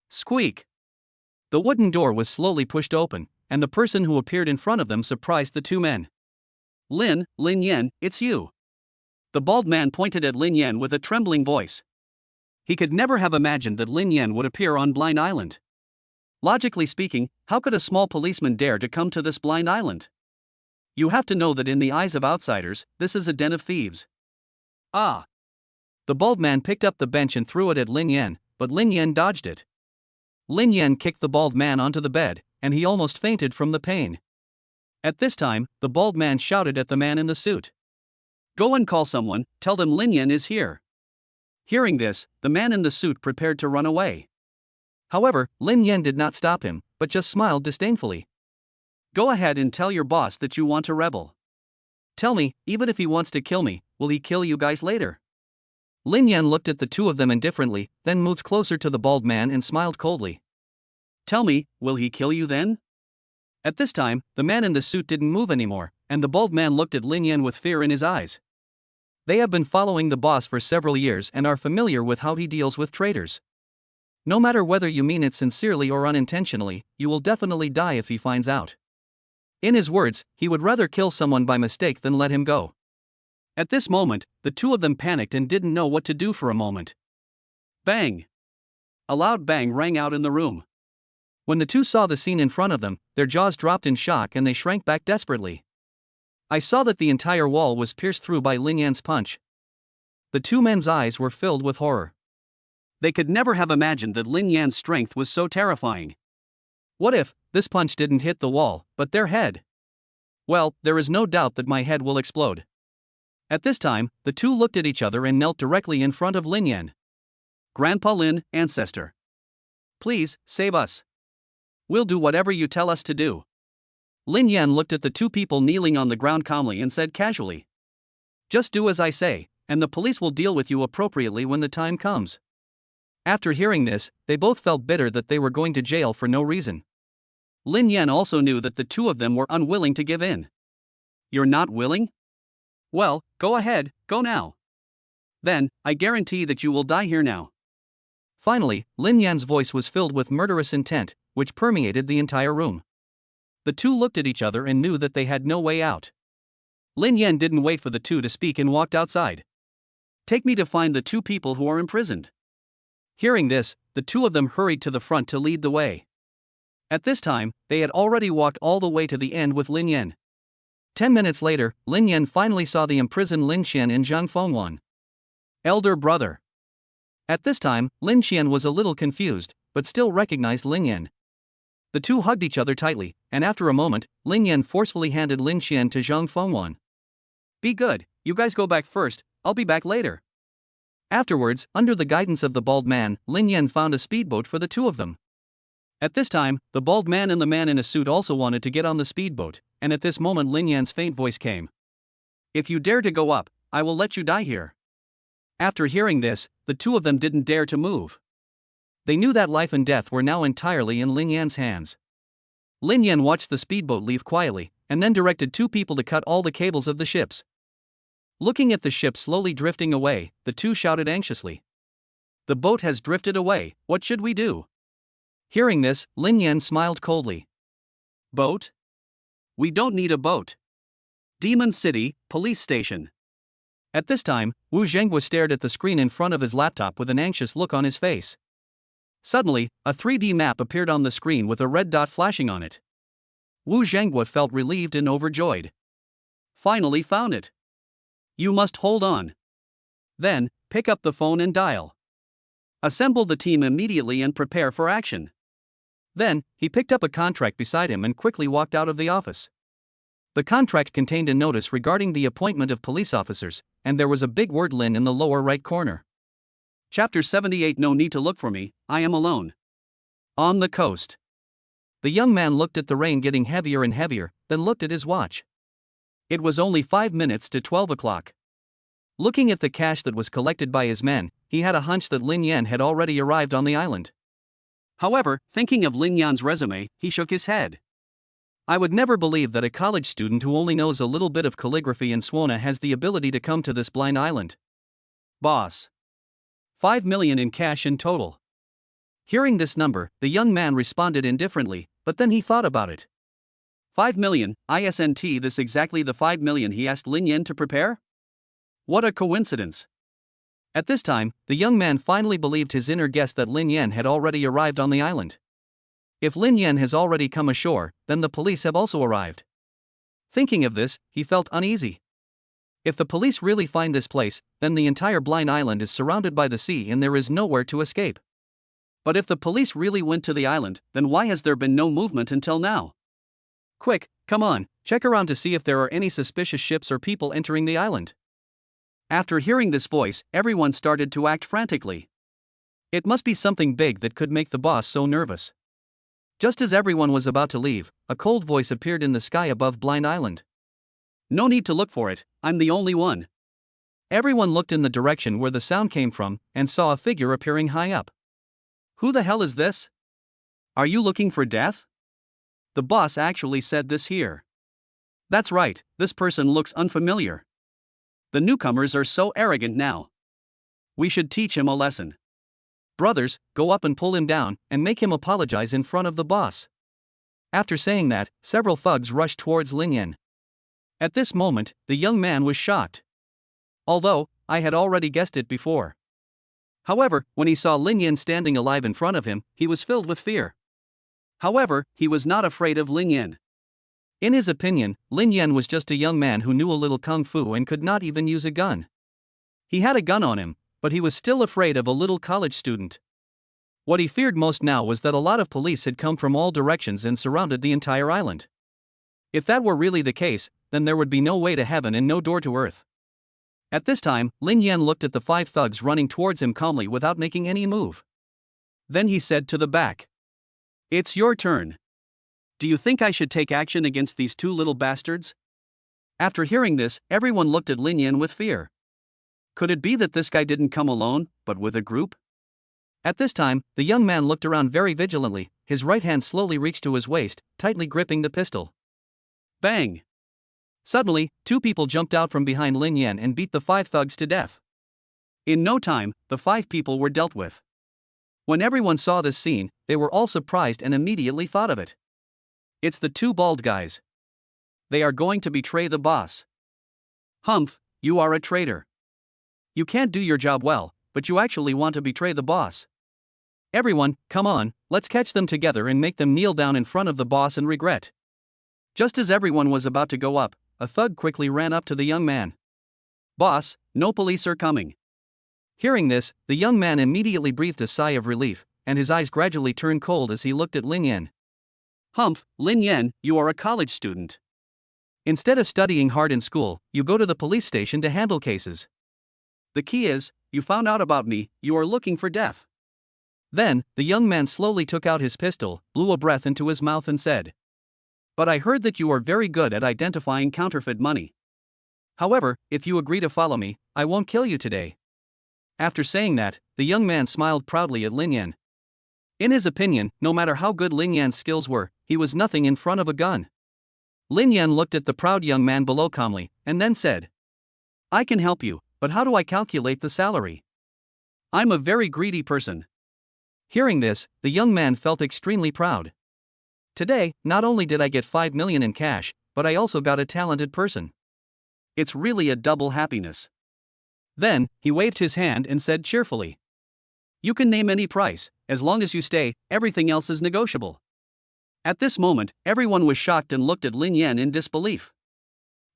Squeak! The wooden door was slowly pushed open, and the person who appeared in front of them surprised the two men. Lin Yan, it's you." The bald man pointed at Lin Yan with a trembling voice. He could never have imagined that Lin Yan would appear on Blind Island. Logically speaking, how could a small policeman dare to come to this blind island? You have to know that in the eyes of outsiders, this is a den of thieves. Ah! The bald man picked up the bench and threw it at Lin Yan, but Lin Yan dodged it. Lin Yan kicked the bald man onto the bed, and he almost fainted from the pain. At this time, the bald man shouted at the man in the suit. "Go and call someone, tell them Lin Yan is here." Hearing this, the man in the suit prepared to run away. However, Lin Yan did not stop him, but just smiled disdainfully. "Go ahead and tell your boss that you want to rebel. Tell me, even if he wants to kill me, will he kill you guys later?" Lin Yan looked at the two of them indifferently, then moved closer to the bald man and smiled coldly. "Tell me, will he kill you then?" At this time, the man in the suit didn't move anymore, and the bald man looked at Lin Yan with fear in his eyes. They have been following the boss for several years and are familiar with how he deals with traitors. No matter whether you mean it sincerely or unintentionally, you will definitely die if he finds out. In his words, he would rather kill someone by mistake than let him go. At this moment, the two of them panicked and didn't know what to do for a moment. Bang! A loud bang rang out in the room. When the two saw the scene in front of them, their jaws dropped in shock and they shrank back desperately. I saw that the entire wall was pierced through by Lin Yan's punch. The two men's eyes were filled with horror. They could never have imagined that Lin Yan's strength was so terrifying. What if this punch didn't hit the wall, but their head? Well, there is no doubt that my head will explode. At this time, the two looked at each other and knelt directly in front of Lin Yan. Grandpa Lin, ancestor. Please, save us. We'll do whatever you tell us to do. Lin Yan looked at the two people kneeling on the ground calmly and said casually. Just do as I say, and the police will deal with you appropriately when the time comes. After hearing this, they both felt bitter that they were going to jail for no reason. Lin Yan also knew that the two of them were unwilling to give in. You're not willing? Well, go ahead, go now. Then, I guarantee that you will die here now. Finally, Lin Yan's voice was filled with murderous intent, which permeated the entire room. The two looked at each other and knew that they had no way out. Lin Yan didn't wait for the two to speak and walked outside. Take me to find the two people who are imprisoned. Hearing this, the two of them hurried to the front to lead the way. At this time, they had already walked all the way to the end with Lin Yan. 10 minutes later, Lin Yan finally saw the imprisoned Lin Xian and Zhang Fengwan. Elder brother. At this time, Lin Xian was a little confused, but still recognized Lin Yan. The two hugged each other tightly, and after a moment, Lin Yan forcefully handed Lin Xian to Zhang Fengwan. Be good, you guys go back first, I'll be back later. Afterwards, under the guidance of the bald man, Lin Yan found a speedboat for the two of them. At this time, the bald man and the man in a suit also wanted to get on the speedboat, and at this moment Lin Yan's faint voice came. If you dare to go up, I will let you die here. After hearing this, the two of them didn't dare to move. They knew that life and death were now entirely in Lin Yan's hands. Lin Yan watched the speedboat leave quietly, and then directed two people to cut all the cables of the ships. Looking at the ship slowly drifting away, the two shouted anxiously. The boat has drifted away, what should we do? Hearing this, Lin Yan smiled coldly. Boat? We don't need a boat. Demon City, police station. At this time, Wu Zhenghua stared at the screen in front of his laptop with an anxious look on his face. Suddenly, a 3D map appeared on the screen with a red dot flashing on it. Wu Zhenghua felt relieved and overjoyed. Finally found it. You must hold on. Then, pick up the phone and dial. Assemble the team immediately and prepare for action. Then, he picked up a contract beside him and quickly walked out of the office. The contract contained a notice regarding the appointment of police officers, and there was a big word Lin in the lower right corner. Chapter 78. No need to look for me, I am alone. On the coast. The young man looked at the rain getting heavier and heavier, then looked at his watch. It was only 5 minutes to 12 o'clock. Looking at the cash that was collected by his men, he had a hunch that Lin Yan had already arrived on the island. However, thinking of Lin Yan's resume, he shook his head. I would never believe that a college student who only knows a little bit of calligraphy and Swana has the ability to come to this blind island. Boss. 5 million in cash in total. Hearing this number, the young man responded indifferently, but then he thought about it. 5 million, isn't this exactly the 5 million he asked Lin Yan to prepare? What a coincidence. At this time, the young man finally believed his inner guess that Lin Yan had already arrived on the island. If Lin Yan has already come ashore, then the police have also arrived. Thinking of this, he felt uneasy. If the police really find this place, then the entire blind island is surrounded by the sea and there is nowhere to escape. But if the police really went to the island, then why has there been no movement until now? Quick, come on, check around to see if there are any suspicious ships or people entering the island. After hearing this voice, everyone started to act frantically. It must be something big that could make the boss so nervous. Just as everyone was about to leave, a cold voice appeared in the sky above Blind Island. No need to look for it, I'm the only one. Everyone looked in the direction where the sound came from, and saw a figure appearing high up. Who the hell is this? Are you looking for death? The boss actually said this here. That's right, this person looks unfamiliar. The newcomers are so arrogant now. We should teach him a lesson. Brothers, go up and pull him down, and make him apologize in front of the boss. After saying that, several thugs rushed towards Lin Yan. At this moment, the young man was shocked. Although, I had already guessed it before. However, when he saw Lin Yan standing alive in front of him, he was filled with fear. However, he was not afraid of Lin Yan. In his opinion, Lin Yan was just a young man who knew a little kung fu and could not even use a gun. He had a gun on him, But he was still afraid of a little college student. What he feared most now was that a lot of police had come from all directions and surrounded the entire island. If that were really the case, then there would be no way to heaven and no door to earth. At this time, Lin Yan looked at the 5 thugs running towards him calmly without making any move. Then he said to the back, "It's your turn. Do you think I should take action against these 2 little bastards?" After hearing this, everyone looked at Lin Yan with fear. Could it be that this guy didn't come alone, but with a group? At this time, the young man looked around very vigilantly, his right hand slowly reached to his waist, tightly gripping the pistol. Bang! Suddenly, 2 people jumped out from behind Lin Yan and beat the 5 thugs to death. In no time, the 5 people were dealt with. When everyone saw this scene, they were all surprised and immediately thought of it. It's the 2 bald guys. They are going to betray the boss. Humph, you are a traitor. You can't do your job well, but you actually want to betray the boss. Everyone, come on, let's catch them together and make them kneel down in front of the boss and regret. Just as everyone was about to go up, a thug quickly ran up to the young man. Boss, no police are coming. Hearing this, the young man immediately breathed a sigh of relief, and his eyes gradually turned cold as he looked at Lin Yan. Humph, Lin Yan, you are a college student. Instead of studying hard in school, you go to the police station to handle cases. The key is, you found out about me, you are looking for death. Then, the young man slowly took out his pistol, blew a breath into his mouth and said, "But I heard that you are very good at identifying counterfeit money. However, if you agree to follow me, I won't kill you today." After saying that, the young man smiled proudly at Lin Yan. In his opinion, no matter how good Lin Yan's skills were, he was nothing in front of a gun. Lin Yan looked at the proud young man below calmly, and then said, "I can help you, but how do I calculate the salary? I'm a very greedy person." Hearing this, the young man felt extremely proud. Today, not only did I get 5 million in cash, but I also got a talented person. It's really a double happiness. Then, he waved his hand and said cheerfully, "You can name any price, as long as you stay, everything else is negotiable." At this moment, everyone was shocked and looked at Lin Yan in disbelief.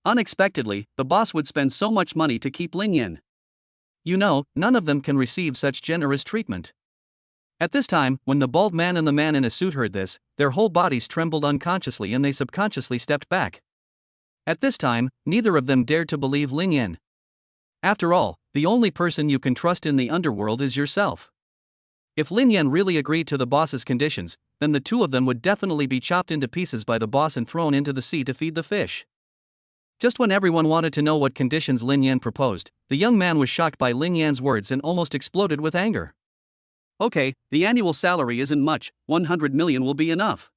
Unexpectedly, the boss would spend so much money to keep Lin Yan. You know, none of them can receive such generous treatment. At this time, when the bald man and the man in a suit heard this, their whole bodies trembled unconsciously and they subconsciously stepped back. At this time, neither of them dared to believe Lin Yan. After all, the only person you can trust in the underworld is yourself. If Lin Yan really agreed to the boss's conditions, then the 2 of them would definitely be chopped into pieces by the boss and thrown into the sea to feed the fish. Just when everyone wanted to know what conditions Lin Yan proposed, the young man was shocked by Lin Yan's words and almost exploded with anger. "Okay, the annual salary isn't much, 100 million will be enough.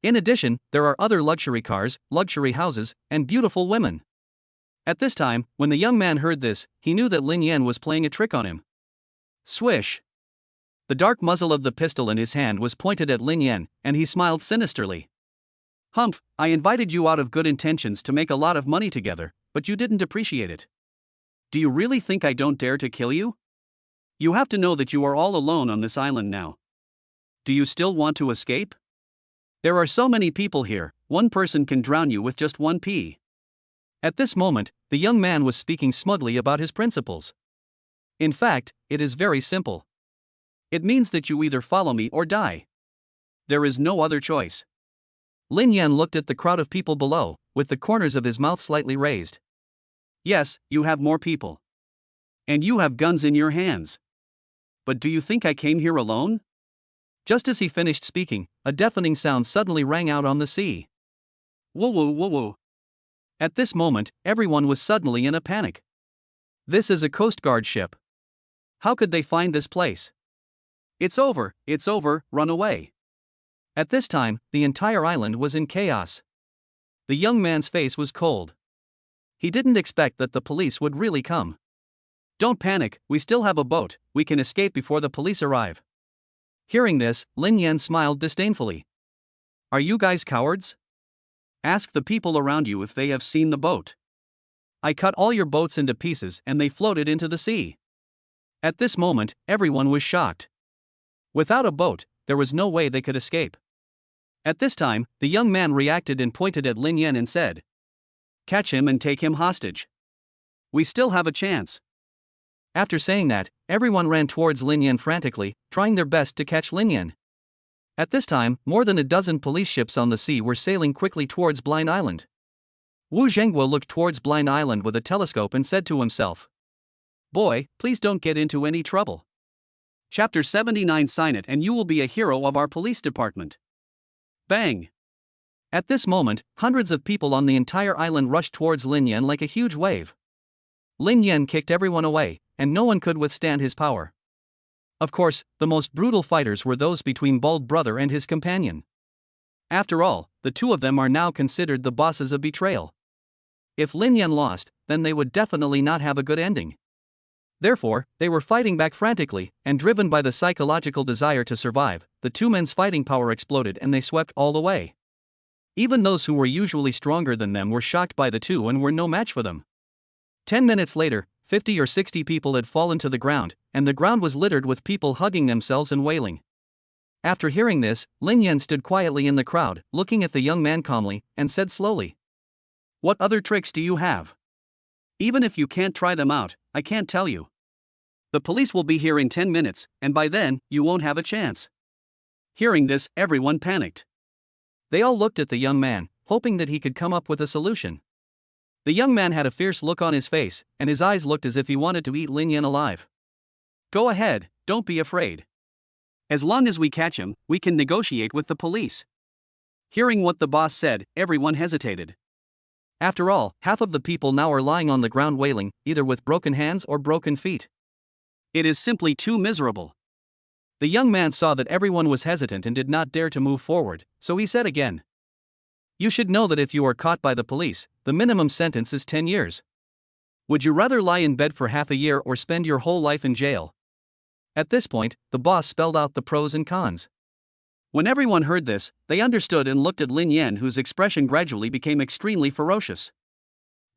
In addition, there are other luxury cars, luxury houses, and beautiful women." At this time, when the young man heard this, he knew that Lin Yan was playing a trick on him. Swish! The dark muzzle of the pistol in his hand was pointed at Lin Yan, and he smiled sinisterly. "Humph, I invited you out of good intentions to make a lot of money together, but you didn't appreciate it. Do you really think I don't dare to kill you? You have to know that you are all alone on this island now. Do you still want to escape? There are so many people here, one person can drown you with just 1 pea." At this moment, the young man was speaking smugly about his principles. In fact, it is very simple. It means that you either follow me or die. There is no other choice. Lin Yan looked at the crowd of people below, with the corners of his mouth slightly raised. "Yes, you have more people. And you have guns in your hands. But do you think I came here alone?" Just as he finished speaking, a deafening sound suddenly rang out on the sea. Woo woo woo woo. At this moment, everyone was suddenly in a panic. This is a Coast Guard ship. How could they find this place? It's over, run away. At this time, the entire island was in chaos. The young man's face was cold. He didn't expect that the police would really come. "Don't panic, we still have a boat, we can escape before the police arrive." Hearing this, Lin Yan smiled disdainfully. "Are you guys cowards? Ask the people around you if they have seen the boat. I cut all your boats into pieces and they floated into the sea." At this moment, everyone was shocked. Without a boat, there was no way they could escape. At this time, the young man reacted and pointed at Lin Yan and said, "Catch him and take him hostage. We still have a chance." After saying that, everyone ran towards Lin Yan frantically, trying their best to catch Lin Yan. At this time, more than a dozen police ships on the sea were sailing quickly towards Blind Island. Wu Zhenghua looked towards Blind Island with a telescope and said to himself, "Boy, please don't get into any trouble. Chapter 79, sign it and you will be a hero of our police department." Bang! At this moment, hundreds of people on the entire island rushed towards Lin Yan like a huge wave. Lin Yan kicked everyone away, and no one could withstand his power. Of course, the most brutal fighters were those between Bald Brother and his companion. After all, the two of them are now considered the bosses of betrayal. If Lin Yan lost, then they would definitely not have a good ending. Therefore, they were fighting back frantically, and driven by the psychological desire to survive, the two men's fighting power exploded and they swept all the way. Even those who were usually stronger than them were shocked by the two and were no match for them. 10 minutes later, 50 or 60 people had fallen to the ground, and the ground was littered with people hugging themselves and wailing. After hearing this, Lin Yan stood quietly in the crowd, looking at the young man calmly, and said slowly, "What other tricks do you have? Even if you can't try them out, I can't tell you. The police will be here in 10 minutes, and by then, you won't have a chance." Hearing this, everyone panicked. They all looked at the young man, hoping that he could come up with a solution. The young man had a fierce look on his face, and his eyes looked as if he wanted to eat Lin Yan alive. "Go ahead, don't be afraid. As long as we catch him, we can negotiate with the police." Hearing what the boss said, everyone hesitated. After all, half of the people now are lying on the ground wailing, either with broken hands or broken feet. It is simply too miserable. The young man saw that everyone was hesitant and did not dare to move forward, so he said again, "You should know that if you are caught by the police, the minimum sentence is 10 years. Would you rather lie in bed for half a year or spend your whole life in jail?" At this point, the boss spelled out the pros and cons. When everyone heard this, they understood and looked at Lin Yan, whose expression gradually became extremely ferocious.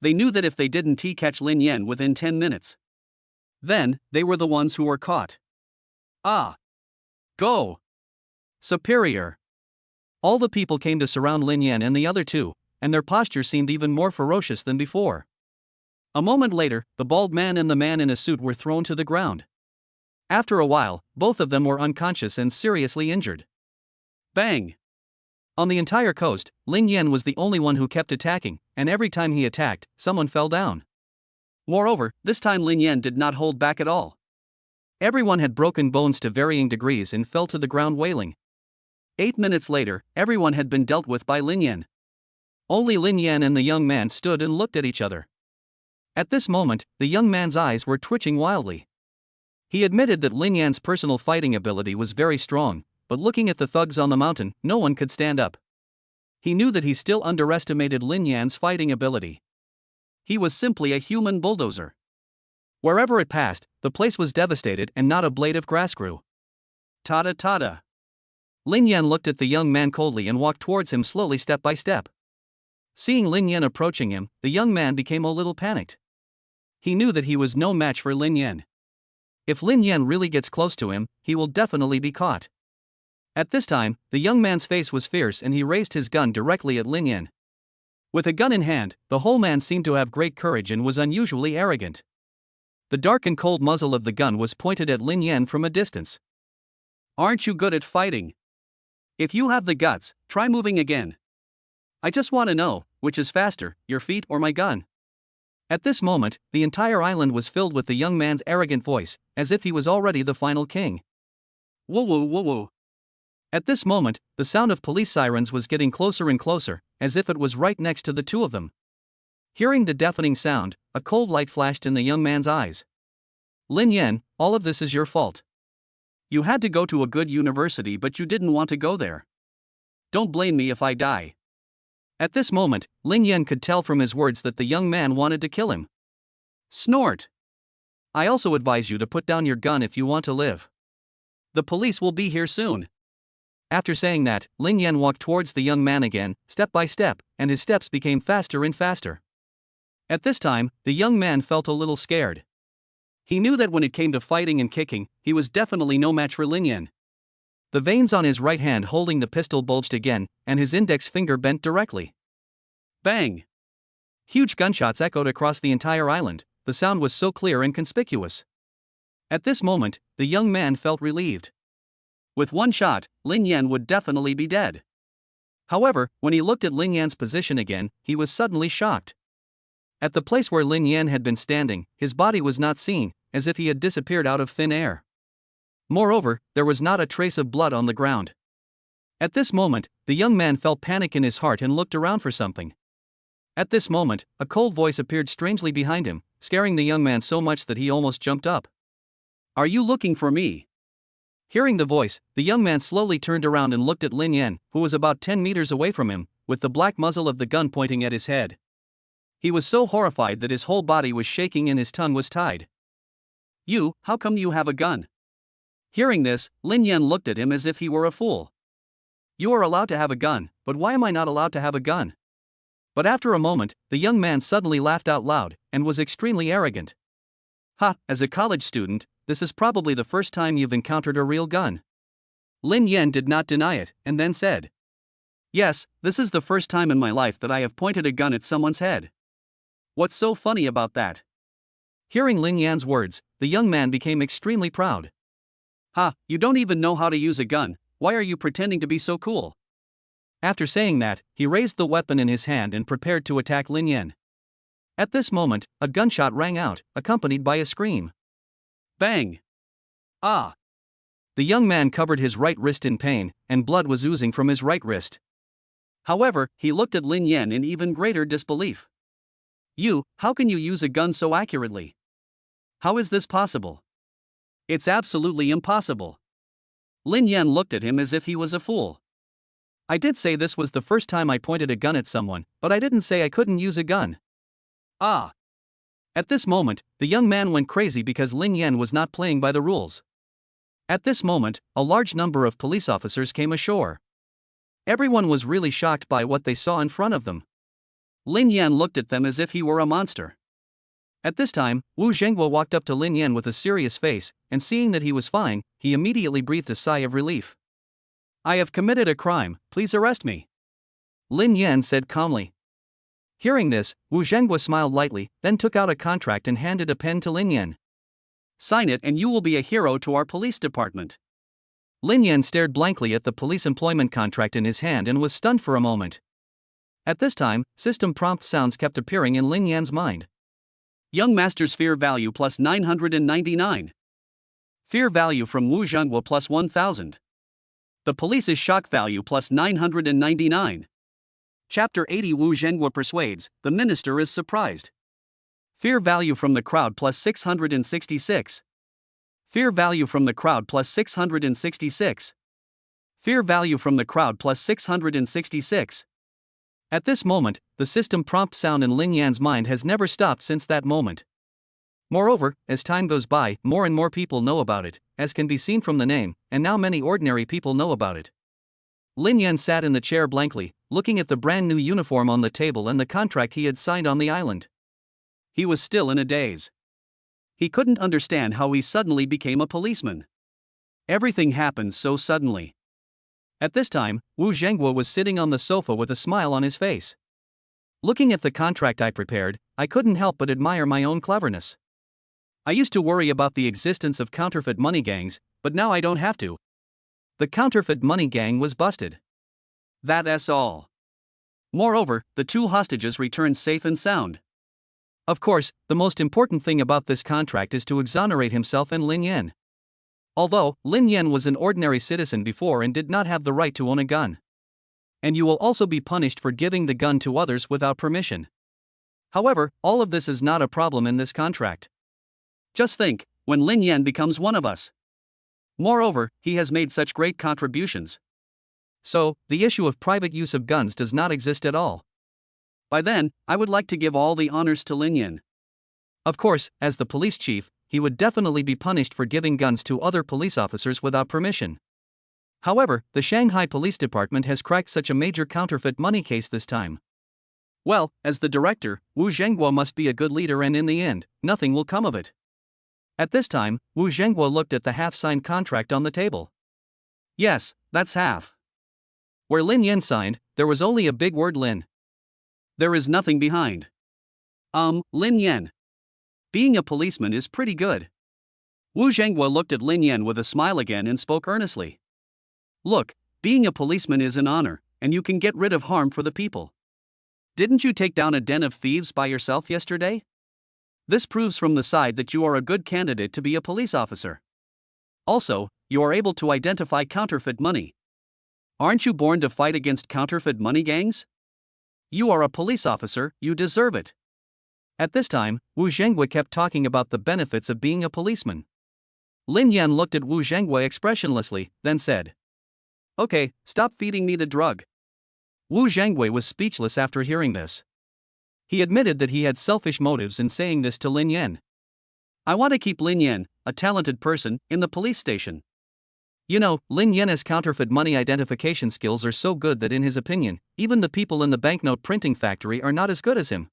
They knew that if they didn't catch Lin Yan within 10 minutes, then they were the ones who were caught. Ah! Go! Superior! All the people came to surround Lin Yan and the other two, and their posture seemed even more ferocious than before. A moment later, the bald man and the man in a suit were thrown to the ground. After a while, both of them were unconscious and seriously injured. Bang! On the entire coast, Lin Yan was the only one who kept attacking, and every time he attacked, someone fell down. Moreover, this time Lin Yan did not hold back at all. Everyone had broken bones to varying degrees and fell to the ground wailing. 8 minutes later, everyone had been dealt with by Lin Yan. Only Lin Yan and the young man stood and looked at each other. At this moment, the young man's eyes were twitching wildly. He admitted that Lin Yan's personal fighting ability was very strong, but looking at the thugs on the mountain, no one could stand up. He knew that he still underestimated Lin Yan's fighting ability. He was simply a human bulldozer. Wherever it passed, the place was devastated and not a blade of grass grew. Tada tada! Lin Yan looked at the young man coldly and walked towards him slowly step by step. Seeing Lin Yan approaching him, the young man became a little panicked. He knew that he was no match for Lin Yan. If Lin Yan really gets close to him, he will definitely be caught. At this time, the young man's face was fierce and he raised his gun directly at Lin Yan. With a gun in hand, the whole man seemed to have great courage and was unusually arrogant. The dark and cold muzzle of the gun was pointed at Lin Yan from a distance. "Aren't you good at fighting? If you have the guts, try moving again. I just want to know, which is faster, your feet or my gun?" At this moment, the entire island was filled with the young man's arrogant voice, as if he was already the final king. Woo woo woo woo. At this moment, the sound of police sirens was getting closer and closer, as if it was right next to the two of them. Hearing the deafening sound, a cold light flashed in the young man's eyes. "Lin Yan, all of this is your fault. You had to go to a good university but you didn't want to go there. Don't blame me if I die." At this moment, Lin Yan could tell from his words that the young man wanted to kill him. Snort! "I also advise you to put down your gun if you want to live. The police will be here soon." After saying that, Lin Yan walked towards the young man again, step by step, and his steps became faster and faster. At this time, the young man felt a little scared. He knew that when it came to fighting and kicking, he was definitely no match for Lin Yan. The veins on his right hand holding the pistol bulged again, and his index finger bent directly. Bang! Huge gunshots echoed across the entire island. The sound was so clear and conspicuous. At this moment, the young man felt relieved. With one shot, Lin Yan would definitely be dead. However, when he looked at Lin Yan's position again, he was suddenly shocked. At the place where Lin Yan had been standing, his body was not seen, as if he had disappeared out of thin air. Moreover, there was not a trace of blood on the ground. At this moment, the young man felt panic in his heart and looked around for something. At this moment, a cold voice appeared strangely behind him, scaring the young man so much that he almost jumped up. "Are you looking for me?" Hearing the voice, the young man slowly turned around and looked at Lin Yan, who was about 10 meters away from him, with the black muzzle of the gun pointing at his head. He was so horrified that his whole body was shaking and his tongue was tied. "You, how come you have a gun?" Hearing this, Lin Yan looked at him as if he were a fool. "You are allowed to have a gun, but why am I not allowed to have a gun?" But after a moment, the young man suddenly laughed out loud, and was extremely arrogant. "Ha, as a college student, this is probably the first time you've encountered a real gun." Lin Yan did not deny it, and then said, "Yes, this is the first time in my life that I have pointed a gun at someone's head. What's so funny about that?" Hearing Lin Yan's words, the young man became extremely proud. "Ha, you don't even know how to use a gun, why are you pretending to be so cool?" After saying that, he raised the weapon in his hand and prepared to attack Lin Yan. At this moment, a gunshot rang out, accompanied by a scream. Bang! Ah! The young man covered his right wrist in pain, and blood was oozing from his right wrist. However, he looked at Lin Yan in even greater disbelief. "You, how can you use a gun so accurately? How is this possible? It's absolutely impossible." Lin Yan looked at him as if he was a fool. "I did say this was the first time I pointed a gun at someone, but I didn't say I couldn't use a gun." Ah! At this moment, the young man went crazy because Lin Yan was not playing by the rules. At this moment, a large number of police officers came ashore. Everyone was really shocked by what they saw in front of them. Lin Yan looked at them as if he were a monster. At this time, Wu Zhenghua walked up to Lin Yan with a serious face, and seeing that he was fine, he immediately breathed a sigh of relief. "I have committed a crime, please arrest me," Lin Yan said calmly. Hearing this, Wu Zhenghua smiled lightly, then took out a contract and handed a pen to Lin Yan. "Sign it and you will be a hero to our police department." Lin Yan stared blankly at the police employment contract in his hand and was stunned for a moment. At this time, system prompt sounds kept appearing in Lin Yan's mind. Young Master's fear value plus 999. Fear value from Wu Zhenghua plus 1000. The police's shock value plus 999. Chapter 80 Wu Zhenghua persuades, the minister is surprised. Fear value from the crowd plus 666. Fear value from the crowd plus 666. Fear value from the crowd plus 666. At this moment, the system prompt sound in Lin Yan's mind has never stopped since that moment. Moreover, as time goes by, more and more people know about it, as can be seen from the name, and now many ordinary people know about it. Lin Yan sat in the chair blankly, looking at the brand new uniform on the table and the contract he had signed on the island. He was still in a daze. He couldn't understand how he suddenly became a policeman. Everything happened so suddenly. At this time, Wu Zhenghua was sitting on the sofa with a smile on his face. Looking at the contract I prepared, I couldn't help but admire my own cleverness. I used to worry about the existence of counterfeit money gangs, but now I don't have to. The counterfeit money gang was busted. That's all. Moreover, the two hostages returned safe and sound. Of course, the most important thing about this contract is to exonerate himself and Lin Yan. Although, Lin Yan was an ordinary citizen before and did not have the right to own a gun. And you will also be punished for giving the gun to others without permission. However, all of this is not a problem in this contract. Just think, when Lin Yan becomes one of us. Moreover, he has made such great contributions. So, the issue of private use of guns does not exist at all. By then, I would like to give all the honors to Lin Yan. Of course, as the police chief, he would definitely be punished for giving guns to other police officers without permission. However, the Shanghai Police Department has cracked such a major counterfeit money case this time. Well, as the director, Wu Zhenghua must be a good leader and in the end, nothing will come of it. At this time, Wu Zhenghua looked at the half-signed contract on the table. Yes, that's half. Where Lin Yan signed, there was only a big word Lin. There is nothing behind. Lin Yan. Being a policeman is pretty good. Wu Zhenghua looked at Lin Yan with a smile again and spoke earnestly. Look, being a policeman is an honor, and you can get rid of harm for the people. Didn't you take down a den of thieves by yourself yesterday? This proves from the side that you are a good candidate to be a police officer. Also, you are able to identify counterfeit money. Aren't you born to fight against counterfeit money gangs? You are a police officer, you deserve it. At this time, Wu Zhenghua kept talking about the benefits of being a policeman. Lin Yan looked at Wu Zhenghua expressionlessly, then said, Okay, stop feeding me the drug. Wu Zhenghua was speechless after hearing this. He admitted that he had selfish motives in saying this to Lin Yan. I want to keep Lin Yan, a talented person, in the police station. You know, Lin Yan's counterfeit money identification skills are so good that in his opinion, even the people in the banknote printing factory are not as good as him.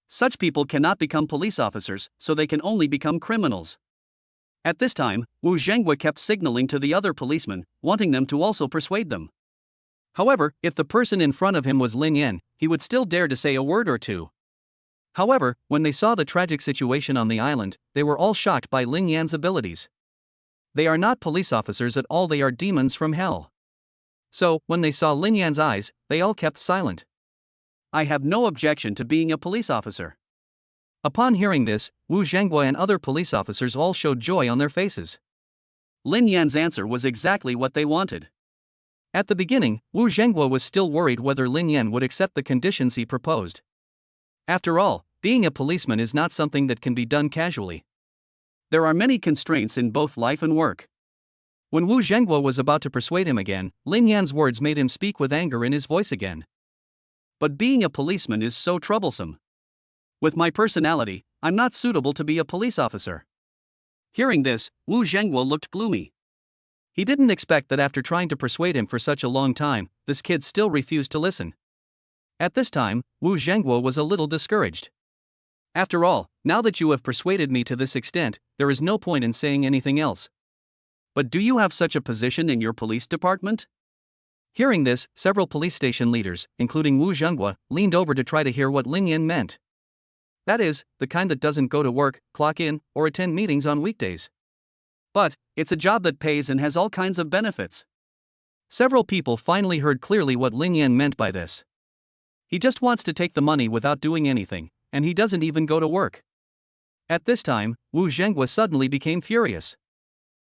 Such people cannot become police officers, so they can only become criminals. At this time, Wu Zhenghua kept signaling to the other policemen, wanting them to also persuade them. However, if the person in front of him was Lin Yan, he would still dare to say a word or two. However, when they saw the tragic situation on the island, they were all shocked by Lin Yan's abilities. They are not police officers at all, they are demons from hell. So, when they saw Lin Yan's eyes, they all kept silent. I have no objection to being a police officer. Upon hearing this, Wu Zhenghua and other police officers all showed joy on their faces. Lin Yan's answer was exactly what they wanted. At the beginning, Wu Zhenghua was still worried whether Lin Yan would accept the conditions he proposed. After all, being a policeman is not something that can be done casually. There are many constraints in both life and work. When Wu Zhenghua was about to persuade him again, Lin Yan's words made him speak with anger in his voice again. But being a policeman is so troublesome. With my personality, I'm not suitable to be a police officer. Hearing this, Wu Zhenghua looked gloomy. He didn't expect that after trying to persuade him for such a long time, this kid still refused to listen. At this time, Wu Zhenghua was a little discouraged. After all, now that you have persuaded me to this extent, there is no point in saying anything else. But do you have such a position in your police department? Hearing this, several police station leaders, including Wu Zhenghua, leaned over to try to hear what Lin Yan meant. That is, the kind that doesn't go to work, clock in, or attend meetings on weekdays. But, it's a job that pays and has all kinds of benefits. Several people finally heard clearly what Lin Yan meant by this. He just wants to take the money without doing anything, and he doesn't even go to work. At this time, Wu Zhenghua suddenly became furious.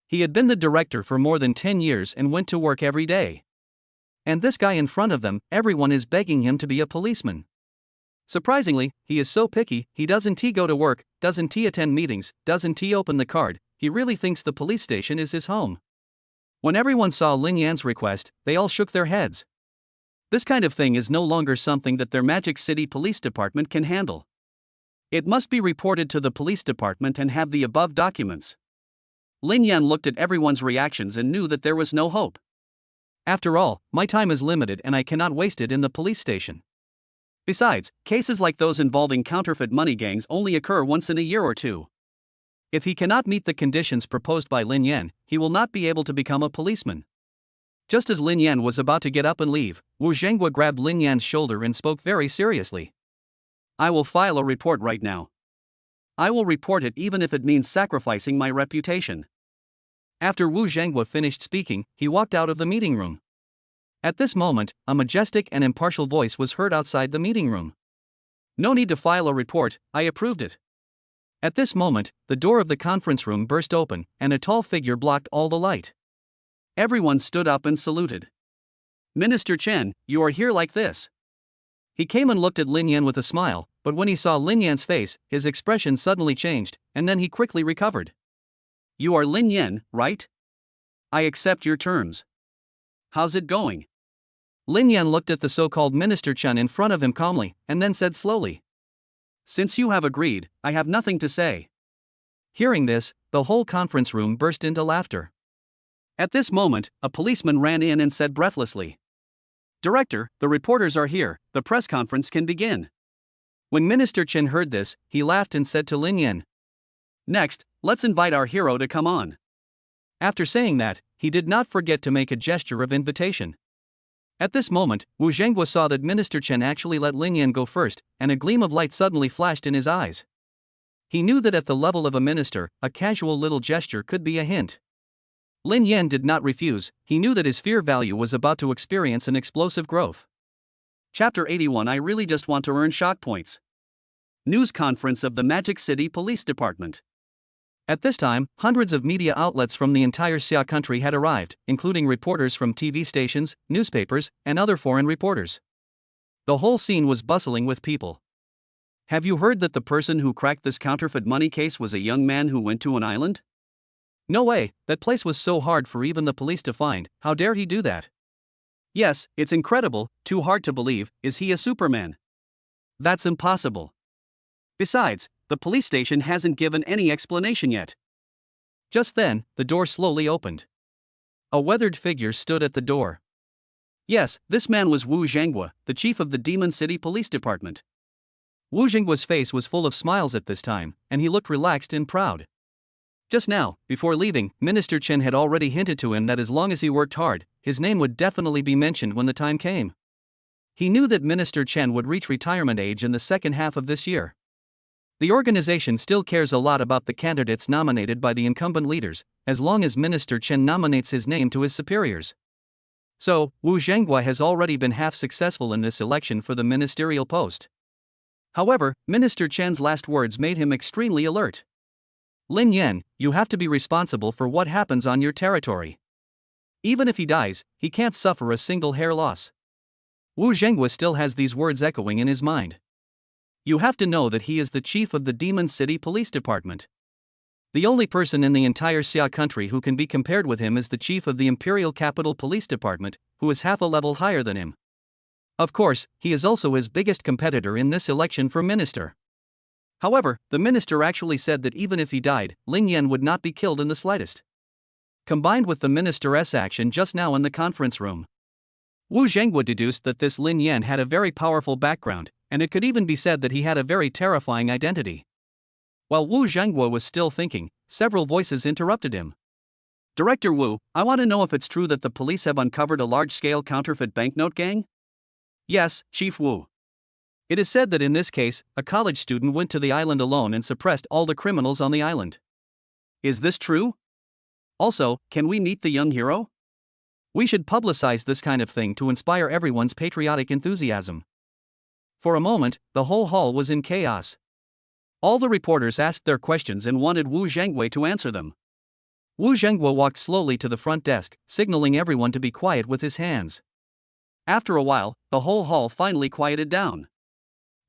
He had been the director for more than 10 years and went to work every day. And this guy in front of them, everyone is begging him to be a policeman. Surprisingly, he is so picky, he doesn't go to work, doesn't attend meetings, doesn't open the card, he really thinks the police station is his home. When everyone saw Lin Yan's request, they all shook their heads. This kind of thing is no longer something that their Magic City Police Department can handle. It must be reported to the police department and have the above documents. Lin Yan looked at everyone's reactions and knew that there was no hope. After all, my time is limited and I cannot waste it in the police station. Besides, cases like those involving counterfeit money gangs only occur once in a year or two. If he cannot meet the conditions proposed by Lin Yan, he will not be able to become a policeman. Just as Lin Yan was about to get up and leave, Wu Zhenghua grabbed Lin Yan's shoulder and spoke very seriously. I will file a report right now. I will report it even if it means sacrificing my reputation. After Wu Zhenghua finished speaking, he walked out of the meeting room. At this moment, a majestic and impartial voice was heard outside the meeting room. No need to file a report, I approved it. At this moment, the door of the conference room burst open, and a tall figure blocked all the light. Everyone stood up and saluted. Minister Chen, you are here like this. He came and looked at Lin Yan with a smile, but when he saw Lin Yan's face, his expression suddenly changed, and then he quickly recovered. You are Lin Yan, right? I accept your terms. How's it going? Lin Yan looked at the so-called Minister Chen in front of him calmly, and then said slowly. Since you have agreed, I have nothing to say. Hearing this, the whole conference room burst into laughter. At this moment, a policeman ran in and said breathlessly, Director, the reporters are here, the press conference can begin. When Minister Chen heard this, he laughed and said to Lin Yan, Next, let's invite our hero to come on. After saying that, he did not forget to make a gesture of invitation. At this moment, Wu Zhenghua saw that Minister Chen actually let Lin Yan go first, and a gleam of light suddenly flashed in his eyes. He knew that at the level of a minister, a casual little gesture could be a hint. Lin Yan did not refuse, he knew that his fear value was about to experience an explosive growth. Chapter 81 I really just want to earn shock points. News conference of the Magic City Police Department. At this time, hundreds of media outlets from the entire Xia country had arrived, including reporters from TV stations, newspapers, and other foreign reporters. The whole scene was bustling with people. Have you heard that the person who cracked this counterfeit money case was a young man who went to an island? No way, that place was so hard for even the police to find, how dare he do that? Yes, it's incredible, too hard to believe, is he a Superman? That's impossible. Besides, the police station hasn't given any explanation yet. Just then, the door slowly opened. A weathered figure stood at the door. Yes, this man was Wu Zhenghua, the chief of the Demon City Police Department. Wu Zhenggua's face was full of smiles at this time, and he looked relaxed and proud. Just now, before leaving, Minister Chen had already hinted to him that as long as he worked hard, his name would definitely be mentioned when the time came. He knew that Minister Chen would reach retirement age in the second half of this year. The organization still cares a lot about the candidates nominated by the incumbent leaders, as long as Minister Chen nominates his name to his superiors. So, Wu Zhenghua has already been half successful in this election for the ministerial post. However, Minister Chen's last words made him extremely alert. Lin Yan, you have to be responsible for what happens on your territory. Even if he dies, he can't suffer a single hair loss. Wu Zhenghua still has these words echoing in his mind. You have to know that he is the chief of the Demon City Police Department. The only person in the entire Xia country who can be compared with him is the chief of the Imperial Capital Police Department, who is half a level higher than him. Of course, he is also his biggest competitor in this election for minister. However, the minister actually said that even if he died, Lin Yan would not be killed in the slightest. Combined with the minister's action just now in the conference room, Wu Zhenghua deduced that this Lin Yan had a very powerful background, and it could even be said that he had a very terrifying identity. While Wu Zhenghua was still thinking, several voices interrupted him. Director Wu, I want to know if it's true that the police have uncovered a large-scale counterfeit banknote gang? Yes, Chief Wu. It is said that in this case, a college student went to the island alone and suppressed all the criminals on the island. Is this true? Also, can we meet the young hero? We should publicize this kind of thing to inspire everyone's patriotic enthusiasm. For a moment, the whole hall was in chaos. All the reporters asked their questions and wanted Wu Zhenghua to answer them. Wu Zhenghua walked slowly to the front desk, signaling everyone to be quiet with his hands. After a while, the whole hall finally quieted down.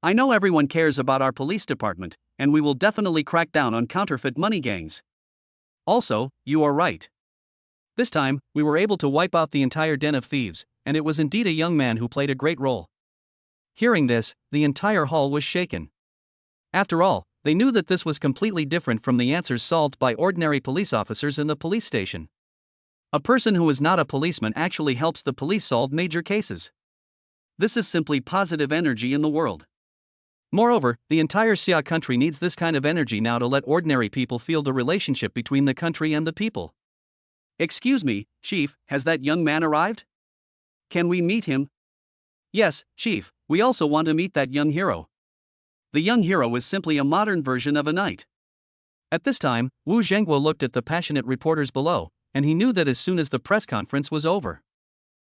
I know everyone cares about our police department, and we will definitely crack down on counterfeit money gangs. Also, you are right. This time, we were able to wipe out the entire den of thieves, and it was indeed a young man who played a great role. Hearing this, the entire hall was shaken. After all, they knew that this was completely different from the answers solved by ordinary police officers in the police station. A person who is not a policeman actually helps the police solve major cases. This is simply positive energy in the world. Moreover, the entire Xia country needs this kind of energy now to let ordinary people feel the relationship between the country and the people. Excuse me, Chief, has that young man arrived? Can we meet him? Yes, Chief, we also want to meet that young hero. The young hero is simply a modern version of a knight. At this time, Wu Zhenghua looked at the passionate reporters below, and he knew that as soon as the press conference was over,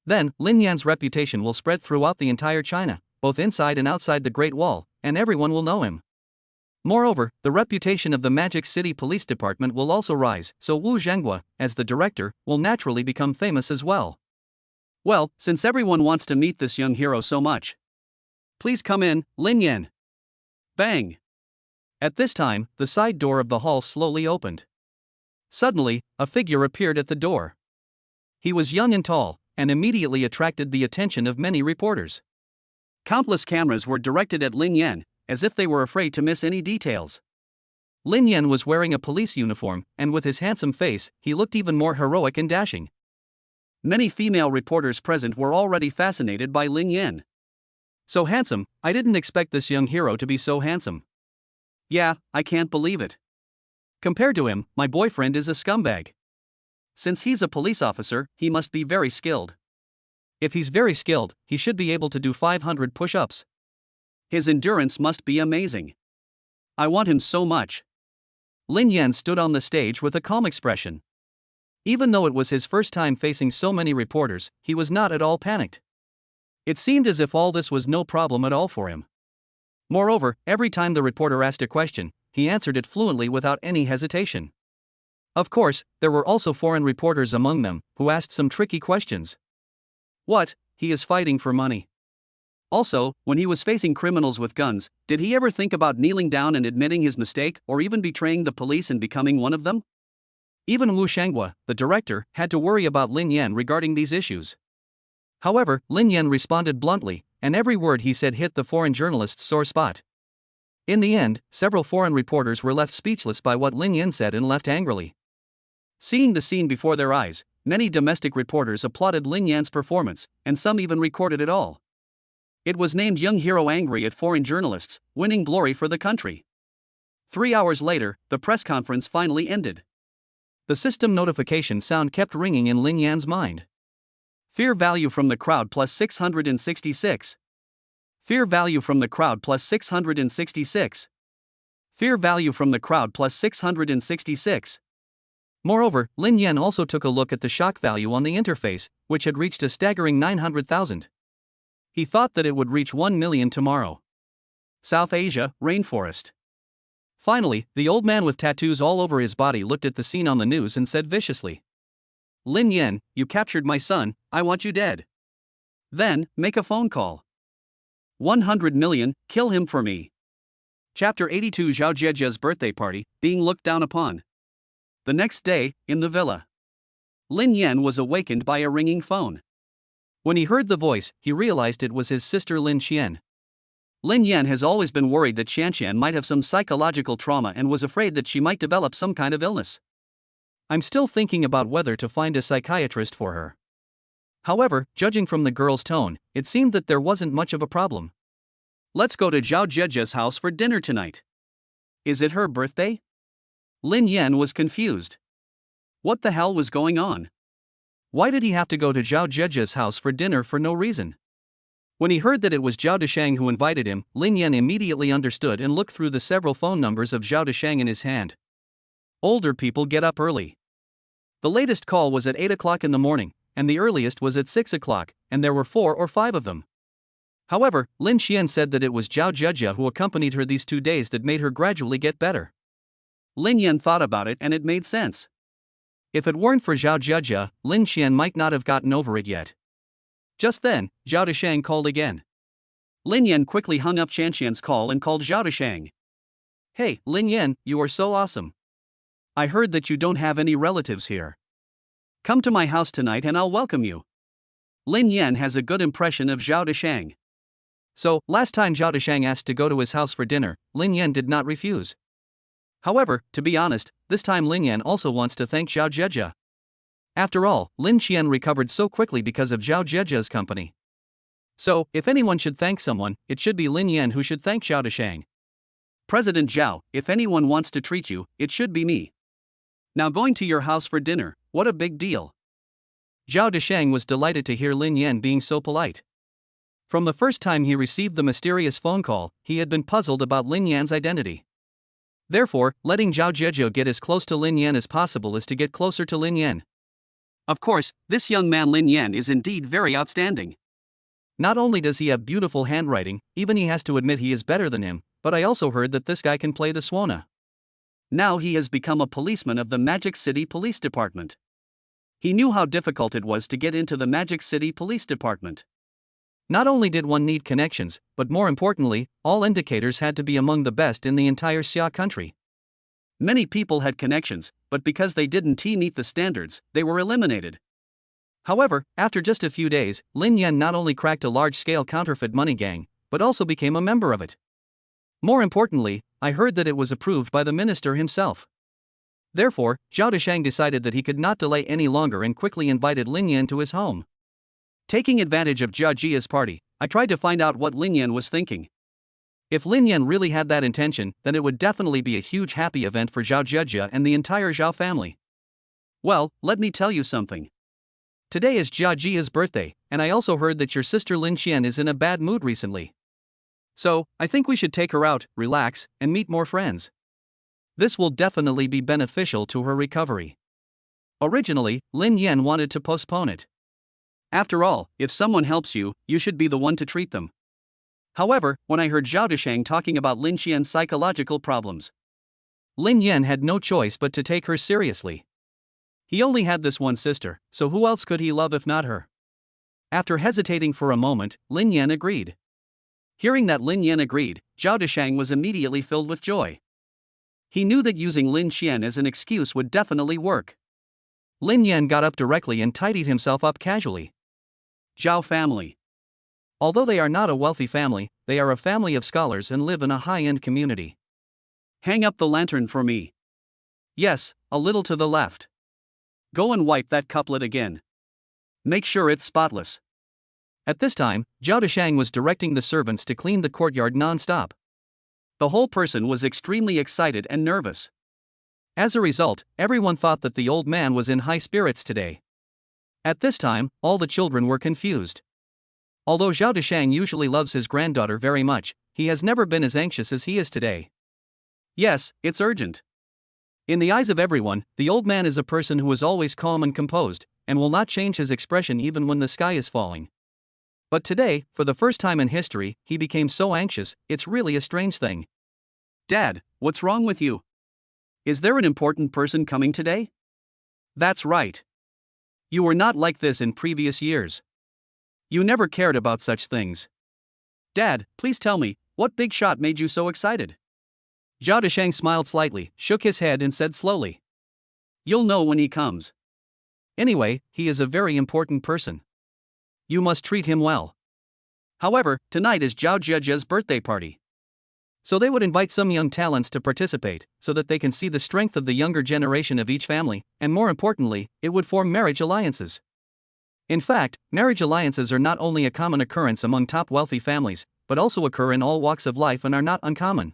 then Lin Yan's reputation will spread throughout the entire China, both inside and outside the Great Wall, and everyone will know him. Moreover, the reputation of the Magic City Police Department will also rise, so Wu Zhenghua, as the director, will naturally become famous as well. Well, since everyone wants to meet this young hero so much, please come in, Lin Yan. Bang! At this time, the side door of the hall slowly opened. Suddenly, a figure appeared at the door. He was young and tall, and immediately attracted the attention of many reporters. Countless cameras were directed at Lin Yan, as if they were afraid to miss any details. Lin Yan was wearing a police uniform, and with his handsome face, he looked even more heroic and dashing. Many female reporters present were already fascinated by Lin Yan. So handsome, I didn't expect this young hero to be so handsome. Yeah, I can't believe it. Compared to him, my boyfriend is a scumbag. Since he's a police officer, he must be very skilled. If he's very skilled, he should be able to do 500 push-ups. His endurance must be amazing. I want him so much. Lin Yan stood on the stage with a calm expression. Even though it was his first time facing so many reporters, he was not at all panicked. It seemed as if all this was no problem at all for him. Moreover, every time the reporter asked a question, he answered it fluently without any hesitation. Of course, there were also foreign reporters among them, who asked some tricky questions. What? He is fighting for money. Also, when he was facing criminals with guns, did he ever think about kneeling down and admitting his mistake, or even betraying the police and becoming one of them? Even Wu Shanghua, the director, had to worry about Lin Yan regarding these issues. However, Lin Yan responded bluntly, and every word he said hit the foreign journalist's sore spot. In the end, several foreign reporters were left speechless by what Lin Yan said and left angrily. Seeing the scene before their eyes, many domestic reporters applauded Lin Yan's performance, and some even recorded it all. It was named Young Hero angry at foreign journalists, winning glory for the country. 3 hours later, the press conference finally ended. The system notification sound kept ringing in Lin Yan's mind. Fear value from the crowd plus 666. Fear value from the crowd plus 666. Fear value from the crowd plus 666. Moreover, Lin Yan also took a look at the shock value on the interface, which had reached a staggering 900,000. He thought that it would reach 1 million tomorrow. South Asia, rainforest. Finally, the old man with tattoos all over his body looked at the scene on the news and said viciously, Lin Yan, you captured my son, I want you dead. Then, make a phone call. 100 million, kill him for me. Chapter 82 Zhao Jiejia's birthday party, being looked down upon. The next day, in the villa, Lin Yan was awakened by a ringing phone. When he heard the voice, he realized it was his sister Lin Qian. Lin Yan has always been worried that Qian might have some psychological trauma and was afraid that she might develop some kind of illness. I'm still thinking about whether to find a psychiatrist for her. However, judging from the girl's tone, it seemed that there wasn't much of a problem. Let's go to Zhao Jiejia's house for dinner tonight. Is it her birthday? Lin Yan was confused. What the hell was going on? Why did he have to go to Zhao Jiejia's house for dinner for no reason? When he heard that it was Zhao Deshang who invited him, Lin Yan immediately understood and looked through the several phone numbers of Zhao Deshang in his hand. Older people get up early. The latest call was at 8 o'clock in the morning, and the earliest was at 6 o'clock, and there were 4 or 5 of them. However, Lin Qian said that it was Zhao Jiejia who accompanied her these 2 days that made her gradually get better. Lin Yan thought about it and it made sense. If it weren't for Zhao Jiejia, Lin Qian might not have gotten over it yet. Just then, Zhao Deshang called again. Lin Yan quickly hung up Qian's call and called Zhao Deshang. Hey, Lin Yan, you are so awesome. I heard that you don't have any relatives here. Come to my house tonight and I'll welcome you. Lin Yan has a good impression of Zhao Deshang. So, last time Zhao Deshang asked to go to his house for dinner, Lin Yan did not refuse. However, to be honest, this time Lin Yan also wants to thank Zhao Jiejia. After all, Lin Qian recovered so quickly because of Zhao Jiejia's company. So, if anyone should thank someone, it should be Lin Yan who should thank Zhao Deshang. President Zhao, if anyone wants to treat you, it should be me. Now going to your house for dinner, what a big deal. Zhao Deshang was delighted to hear Lin Yan being so polite. From the first time he received the mysterious phone call, he had been puzzled about Lin Yan's identity. Therefore, letting Zhao Jiejia get as close to Lin Yan as possible is to get closer to Lin Yan. Of course, this young man Lin Yan is indeed very outstanding. Not only does he have beautiful handwriting, even he has to admit he is better than him, but I also heard that this guy can play the suona. Now he has become a policeman of the Magic City Police Department. He knew how difficult it was to get into the Magic City Police Department. Not only did one need connections, but more importantly, all indicators had to be among the best in the entire Xia country. Many people had connections, but because they didn't meet the standards, they were eliminated. However, after just a few days, Lin Yan not only cracked a large-scale counterfeit money gang, but also became a member of it. More importantly, I heard that it was approved by the minister himself. Therefore, Zhao Deshang decided that he could not delay any longer and quickly invited Lin Yan to his home. Taking advantage of Zhao Jia's party, I tried to find out what Lin Yan was thinking. If Lin Yan really had that intention, then it would definitely be a huge happy event for Zhao Jiejia and the entire Zhao family. Well, let me tell you something. Today is Zhao Jia's birthday, and I also heard that your sister Lin Qian is in a bad mood recently. So, I think we should take her out, relax, and meet more friends. This will definitely be beneficial to her recovery. Originally, Lin Yan wanted to postpone it. After all, if someone helps you, you should be the one to treat them. However, when I heard Zhao Deshang talking about Lin Qian's psychological problems, Lin Yan had no choice but to take her seriously. He only had this one sister, so who else could he love if not her? After hesitating for a moment, Lin Yan agreed. Hearing that Lin Yan agreed, Zhao Deshang was immediately filled with joy. He knew that using Lin Qian as an excuse would definitely work. Lin Yan got up directly and tidied himself up casually. Zhao family. Although they are not a wealthy family, they are a family of scholars and live in a high-end community. Hang up the lantern for me. Yes, a little to the left. Go and wipe that couplet again. Make sure it's spotless. At this time, Zhao Deshang was directing the servants to clean the courtyard non-stop. The whole person was extremely excited and nervous. As a result, everyone thought that the old man was in high spirits today. At this time, all the children were confused. Although Zhao Deshang usually loves his granddaughter very much, he has never been as anxious as he is today. Yes, it's urgent. In the eyes of everyone, the old man is a person who is always calm and composed, and will not change his expression even when the sky is falling. But today, for the first time in history, he became so anxious, it's really a strange thing. Dad, what's wrong with you? Is there an important person coming today? That's right. You were not like this in previous years. You never cared about such things. Dad, please tell me, what big shot made you so excited? Zhao Deshang smiled slightly, shook his head and said slowly. You'll know when he comes. Anyway, he is a very important person. You must treat him well. However, tonight is Zhao Zhejia's birthday party. So they would invite some young talents to participate, so that they can see the strength of the younger generation of each family, and more importantly, it would form marriage alliances. In fact, marriage alliances are not only a common occurrence among top wealthy families, but also occur in all walks of life and are not uncommon.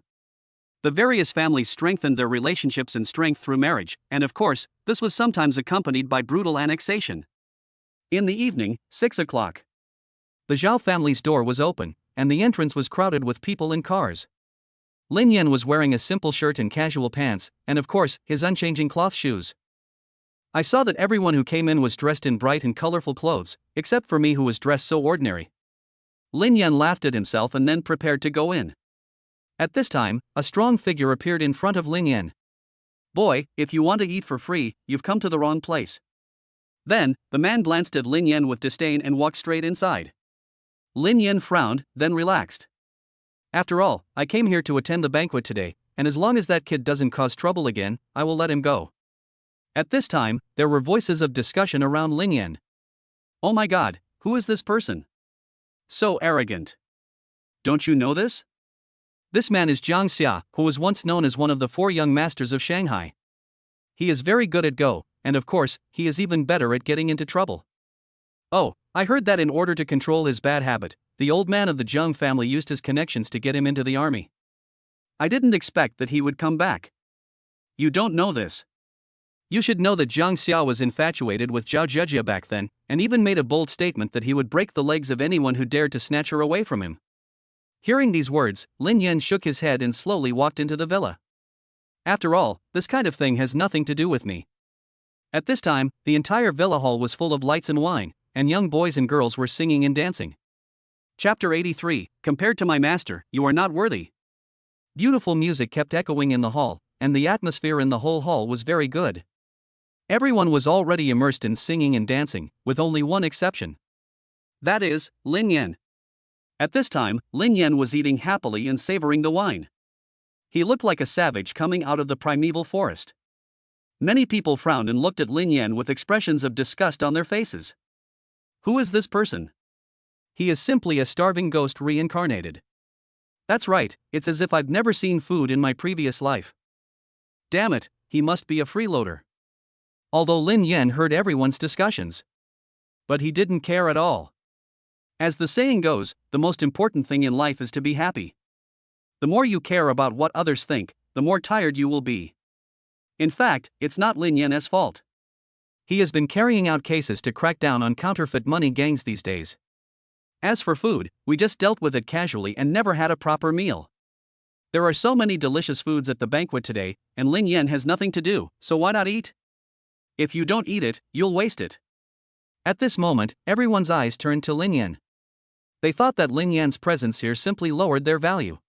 The various families strengthened their relationships and strength through marriage, and of course, this was sometimes accompanied by brutal annexation. In the evening, 6 o'clock. The Zhao family's door was open, and the entrance was crowded with people and cars. Lin Yan was wearing a simple shirt and casual pants, and of course, his unchanging cloth shoes. I saw that everyone who came in was dressed in bright and colorful clothes, except for me who was dressed so ordinary. Lin Yan laughed at himself and then prepared to go in. At this time, a strong figure appeared in front of Lin Yan. Boy, if you want to eat for free, you've come to the wrong place. Then, the man glanced at Lin Yan with disdain and walked straight inside. Lin Yan frowned, then relaxed. After all, I came here to attend the banquet today, and as long as that kid doesn't cause trouble again, I will let him go. At this time, there were voices of discussion around Lin Yan. Oh my god, who is this person? So arrogant. Don't you know this? This man is Jiang Xia, who was once known as one of the 4 young masters of Shanghai. He is very good at Go, and of course, he is even better at getting into trouble. Oh, I heard that in order to control his bad habit, the old man of the Jiang family used his connections to get him into the army. I didn't expect that he would come back. You don't know this. You should know that Jiang Xia was infatuated with Zhao Zhejia back then, and even made a bold statement that he would break the legs of anyone who dared to snatch her away from him. Hearing these words, Lin Yan shook his head and slowly walked into the villa. After all, this kind of thing has nothing to do with me. At this time, the entire villa hall was full of lights and wine, and young boys and girls were singing and dancing. Chapter 83, Compared to my master, you are not worthy. Beautiful music kept echoing in the hall, and the atmosphere in the whole hall was very good. Everyone was already immersed in singing and dancing, with only one exception. That is, Lin Yan. At this time, Lin Yan was eating happily and savoring the wine. He looked like a savage coming out of the primeval forest. Many people frowned and looked at Lin Yan with expressions of disgust on their faces. Who is this person? He is simply a starving ghost reincarnated. That's right, it's as if I've never seen food in my previous life. Damn it, he must be a freeloader. Although Lin Yan heard everyone's discussions. But he didn't care at all. As the saying goes, the most important thing in life is to be happy. The more you care about what others think, the more tired you will be. In fact, it's not Lin Yan's fault. He has been carrying out cases to crack down on counterfeit money gangs these days. As for food, we just dealt with it casually and never had a proper meal. There are so many delicious foods at the banquet today, and Lin Yan has nothing to do, so why not eat? If you don't eat it, you'll waste it. At this moment, everyone's eyes turned to Lin Yan. They thought that Lin Yan's presence here simply lowered their value.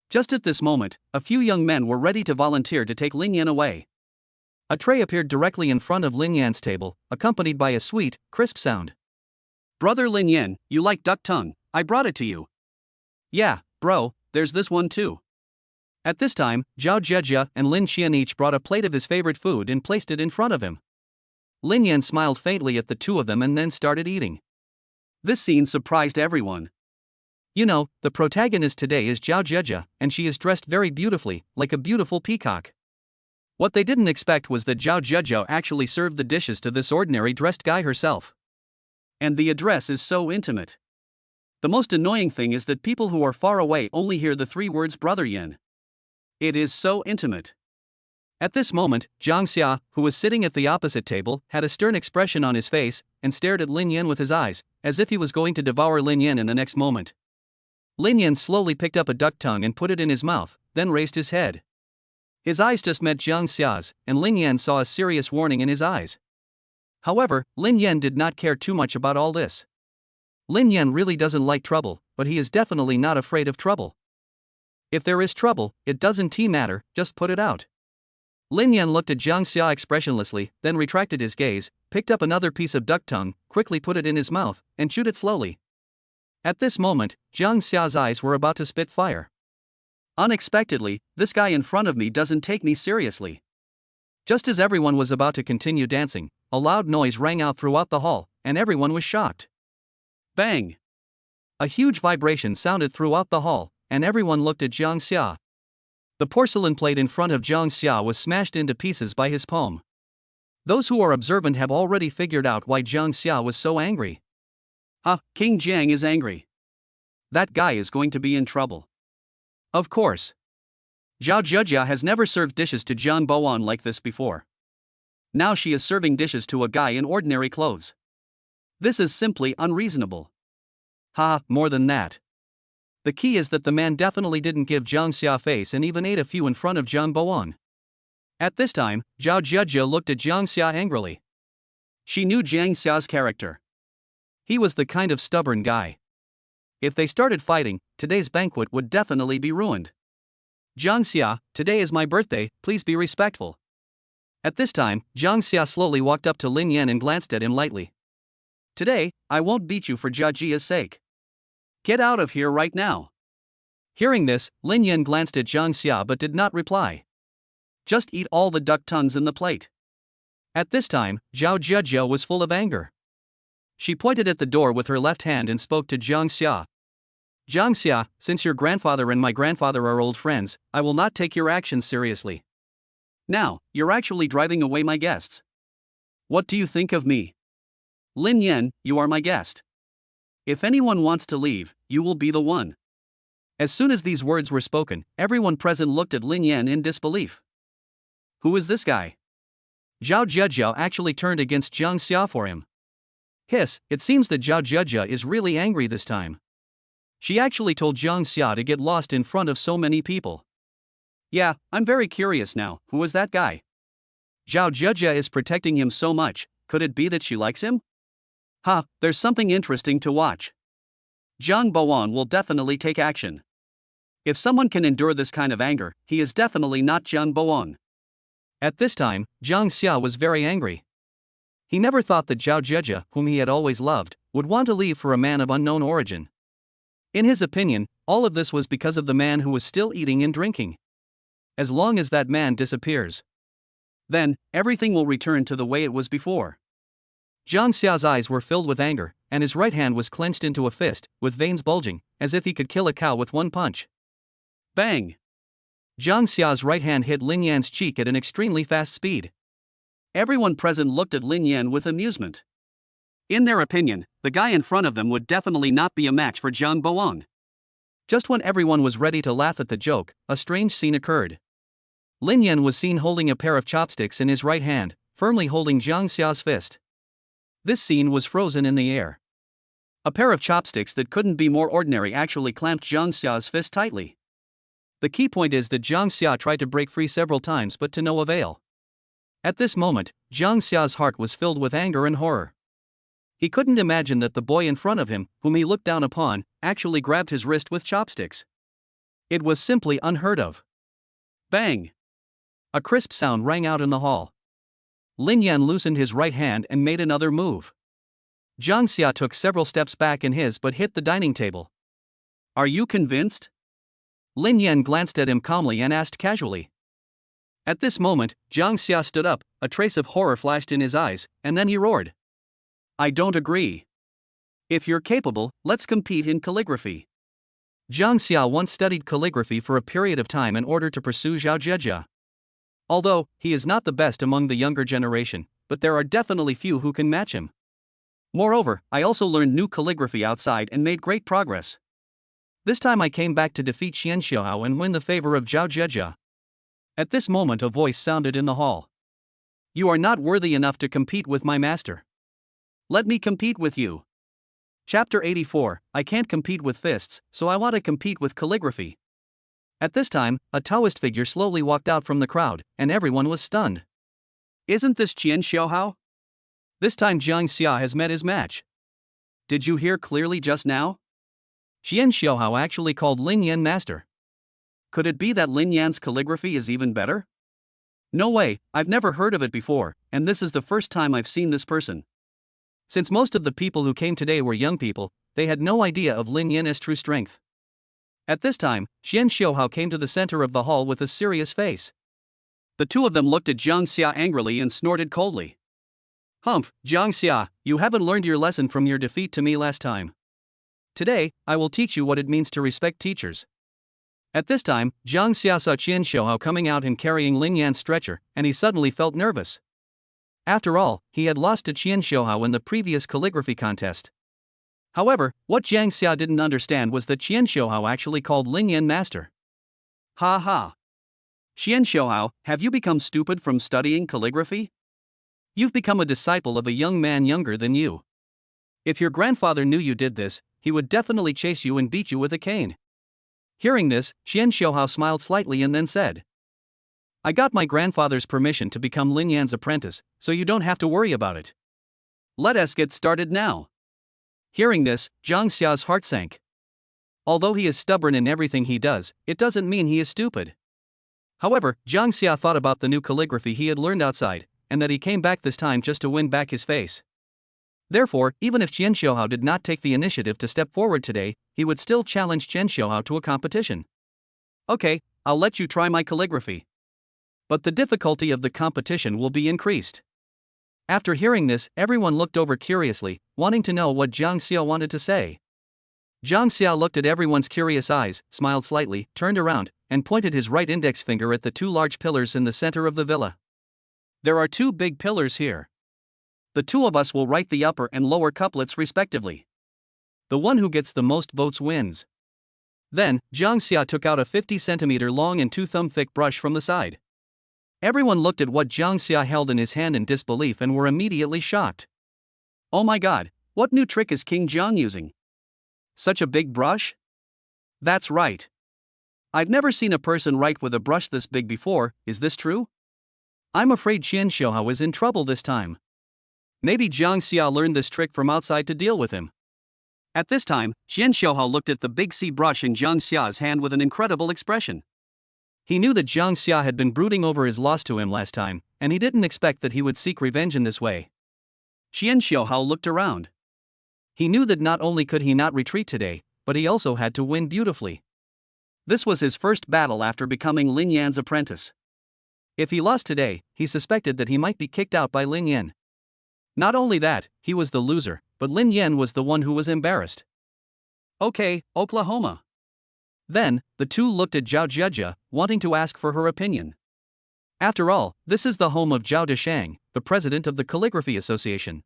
Just at this moment, a few young men were ready to volunteer to take Lin Yan away. A tray appeared directly in front of Lin Yan's table, accompanied by a sweet, crisp sound. Brother Lin Yan, you like duck tongue? I brought it to you. Yeah, bro, There's this one too. At this time, Zhao Jieji and Lin Qian each brought a plate of his favorite food and placed it in front of him. Lin Yan smiled faintly at the two of them and then started eating. This scene surprised everyone. You know, the protagonist today is Zhao Jieji, and she is dressed very beautifully, like a beautiful peacock. What they didn't expect was that Zhao Jieji actually served the dishes to this ordinary dressed guy herself. And the address is so intimate. The most annoying thing is that people who are far away only hear the three words Brother Yan. It is so intimate. At this moment, Jiang Xia, who was sitting at the opposite table, had a stern expression on his face and stared at Lin Yan with his eyes, as if he was going to devour Lin Yan in the next moment. Lin Yan slowly picked up a duck tongue and put it in his mouth, then raised his head. His eyes just met Jiang Xia's, and Lin Yan saw a serious warning in his eyes. However, Lin Yan did not care too much about all this. Lin Yan really doesn't like trouble, but he is definitely not afraid of trouble. If there is trouble, it doesn't matter, just put it out. Lin Yan looked at Jiang Xia expressionlessly, then retracted his gaze, picked up another piece of duck tongue, quickly put it in his mouth, and chewed it slowly. At this moment, Jiang Xia's eyes were about to spit fire. Unexpectedly, this guy in front of me doesn't take me seriously. Just as everyone was about to continue dancing, a loud noise rang out throughout the hall, and everyone was shocked. Bang! A huge vibration sounded throughout the hall, and everyone looked at Jiang Xia. The porcelain plate in front of Jiang Xia was smashed into pieces by his palm. Those who are observant have already figured out why Jiang Xia was so angry. King Jiang is angry. That guy is going to be in trouble. Of course. Zhao Jieji has never served dishes to Jian Boan like this before. Now she is serving dishes to a guy in ordinary clothes. This is simply unreasonable. More than that. The key is that the man definitely didn't give Jiang Xia face and even ate a few in front of Jian Boan. At this time, Zhao Jieji looked at Jiang Xia angrily. She knew Jiang Xia's character. He was the kind of stubborn guy. If they started fighting, today's banquet would definitely be ruined. Jiang Xia, today is my birthday, please be respectful. At this time, Jiang Xia slowly walked up to Lin Yan and glanced at him lightly. Today, I won't beat you for Jia Jia's sake. Get out of here right now. Hearing this, Lin Yan glanced at Jiang Xia but did not reply. Just eat all the duck tongues in the plate. At this time, Zhao Jieji was full of anger. She pointed at the door with her left hand and spoke to Jiang Xia. Jiang Xia, since your grandfather and my grandfather are old friends, I will not take your actions seriously. Now, you're actually driving away my guests. What do you think of me? Lin Yan, you are my guest. If anyone wants to leave, you will be the one. As soon as these words were spoken, everyone present looked at Lin Yan in disbelief. Who is this guy? Zhao Jieji actually turned against Jiang Xia for him. It seems that Zhao Jieji is really angry this time. She actually told Jiang Xia to get lost in front of so many people. Yeah, I'm very curious now, who is that guy? Zhao Jieji is protecting him so much, could it be that she likes him? There's something interesting to watch. Jiang Boan will definitely take action. If someone can endure this kind of anger, he is definitely not Jiang Boan. At this time, Jiang Xia was very angry. He never thought that Zhao Jieji, whom he had always loved, would want to leave for a man of unknown origin. In his opinion, all of this was because of the man who was still eating and drinking. As long as that man disappears, then everything will return to the way it was before. Jiang Xia's eyes were filled with anger, and his right hand was clenched into a fist, with veins bulging, as if he could kill a cow with one punch. Bang! Jiang Xia's right hand hit Lin Yan's cheek at an extremely fast speed. Everyone present looked at Lin Yan with amusement. In their opinion, the guy in front of them would definitely not be a match for Jiang Boan. Just when everyone was ready to laugh at the joke, a strange scene occurred. Lin Yan was seen holding a pair of chopsticks in his right hand, firmly holding Jiang Xia's fist. This scene was frozen in the air. A pair of chopsticks that couldn't be more ordinary actually clamped Jiang Xia's fist tightly. The key point is that Jiang Xia tried to break free several times but to no avail. At this moment, Jiang Xia's heart was filled with anger and horror. He couldn't imagine that the boy in front of him, whom he looked down upon, actually grabbed his wrist with chopsticks. It was simply unheard of. Bang! A crisp sound rang out in the hall. Lin Yan loosened his right hand and made another move. Jiang Xia took several steps back in his but hit the dining table. Are you convinced? Lin Yan glanced at him calmly and asked casually. At this moment, Jiang Xia stood up, a trace of horror flashed in his eyes, and then he roared. I don't agree. If you're capable, let's compete in calligraphy. Jiang Xia once studied calligraphy for a period of time in order to pursue Zhao Jieji. Although, he is not the best among the younger generation, but there are definitely few who can match him. Moreover, I also learned new calligraphy outside and made great progress. This time I came back to defeat Qian Xiaohao and win the favor of Zhao Jieji. At this moment a voice sounded in the hall. You are not worthy enough to compete with my master. Let me compete with you. Chapter 84, I can't compete with fists, so I want to compete with calligraphy. At this time, a Taoist figure slowly walked out from the crowd, and everyone was stunned. Isn't this Qian Xiaohao? This time Jiang Xia has met his match. Did you hear clearly just now? Qian Xiaohao actually called Lin Yan master. Could it be that Lin Yan's calligraphy is even better? No way, I've never heard of it before, and this is the first time I've seen this person. Since most of the people who came today were young people, they had no idea of Lin Yan's true strength. At this time, Qian Xiaohao came to the center of the hall with a serious face. The two of them looked at Jiang Xia angrily and snorted coldly. Humph, Jiang Xia, you haven't learned your lesson from your defeat to me last time. Today, I will teach you what it means to respect teachers. At this time, Jiang Xia saw Qian Xiaohao coming out and carrying Lin Yan's stretcher, and he suddenly felt nervous. After all, he had lost to Qian Xiaohao in the previous calligraphy contest. However, what Jiang Xia didn't understand was that Qian Xiaohao actually called Lin Yan master. Ha ha! Qian Xiaohao, have you become stupid from studying calligraphy? You've become a disciple of a young man younger than you. If your grandfather knew you did this, he would definitely chase you and beat you with a cane. Hearing this, Qian Xiaohao smiled slightly and then said, I got my grandfather's permission to become Lin Yan's apprentice, so you don't have to worry about it. Let us get started now. Hearing this, Jiang Xia's heart sank. Although he is stubborn in everything he does, it doesn't mean he is stupid. However, Jiang Xia thought about the new calligraphy he had learned outside, and that he came back this time just to win back his face. Therefore, even if Qian Xiaohao did not take the initiative to step forward today, he would still challenge Qian Xiaohao to a competition. Okay, I'll let you try my calligraphy. But the difficulty of the competition will be increased. After hearing this, everyone looked over curiously, wanting to know what Jiang Xia wanted to say. Jiang Xia looked at everyone's curious eyes, smiled slightly, turned around, and pointed his right index finger at the two large pillars in the center of the villa. There are two big pillars here. The two of us will write the upper and lower couplets respectively. The one who gets the most votes wins. Then, Jiang Xia took out a 50 centimeter long and 2 thumb thick brush from the side. Everyone looked at what Jiang Xia held in his hand in disbelief and were immediately shocked. Oh my god, what new trick is King Jiang using? Such a big brush? That's right. I've never seen a person write with a brush this big before, is this true? I'm afraid Qian Xiaohao is in trouble this time. Maybe Jiang Xia learned this trick from outside to deal with him. At this time, Qian Xiaohao looked at the big C brush in Jiang Xia's hand with an incredible expression. He knew that Jiang Xia had been brooding over his loss to him last time, and he didn't expect that he would seek revenge in this way. Qian Xiaohao looked around. He knew that not only could he not retreat today, but he also had to win beautifully. This was his first battle after becoming Lin Yan's apprentice. If he lost today, he suspected that he might be kicked out by Lin Yan. Not only that, he was the loser, but Lin Yan was the one who was embarrassed. Okay, Oklahoma. Then, the two looked at Zhao Jieji, wanting to ask for her opinion. After all, this is the home of Zhao Deshang, the president of the Calligraphy Association.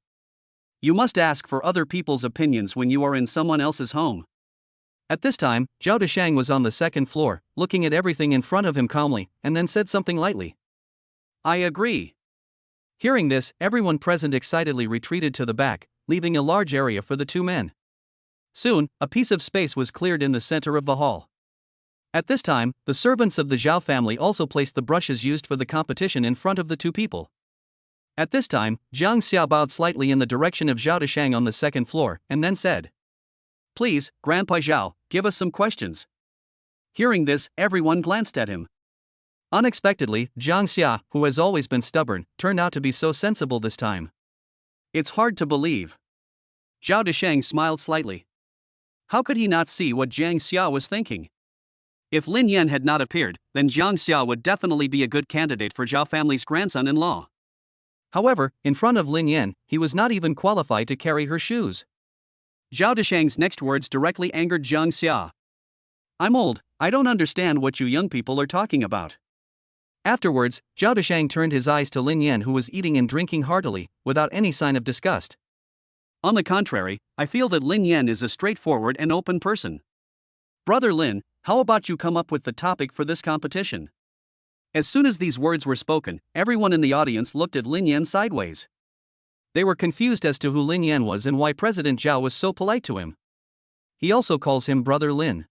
You must ask for other people's opinions when you are in someone else's home. At this time, Zhao Deshang was on the second floor, looking at everything in front of him calmly, and then said something lightly. I agree. Hearing this, everyone present excitedly retreated to the back, leaving a large area for the two men. Soon, a piece of space was cleared in the center of the hall. At this time, the servants of the Zhao family also placed the brushes used for the competition in front of the two people. At this time, Jiang Xiao bowed slightly in the direction of Zhao Deshang on the second floor, and then said, "Please, Grandpa Zhao, give us some questions." Hearing this, everyone glanced at him. Unexpectedly, Jiang Xia, who has always been stubborn, turned out to be so sensible this time. It's hard to believe. Zhao Deshang smiled slightly. How could he not see what Jiang Xia was thinking? If Lin Yan had not appeared, then Jiang Xia would definitely be a good candidate for Zhao family's grandson-in-law. However, in front of Lin Yan, he was not even qualified to carry her shoes. Zhao Deshang's next words directly angered Jiang Xia. "I'm old, I don't understand what you young people are talking about." Afterwards, Zhao Deshang turned his eyes to Lin Yan, who was eating and drinking heartily, without any sign of disgust. On the contrary, I feel that Lin Yan is a straightforward and open person. Brother Lin, how about you come up with the topic for this competition? As soon as these words were spoken, everyone in the audience looked at Lin Yan sideways. They were confused as to who Lin Yan was and why President Zhao was so polite to him. He also calls him Brother Lin.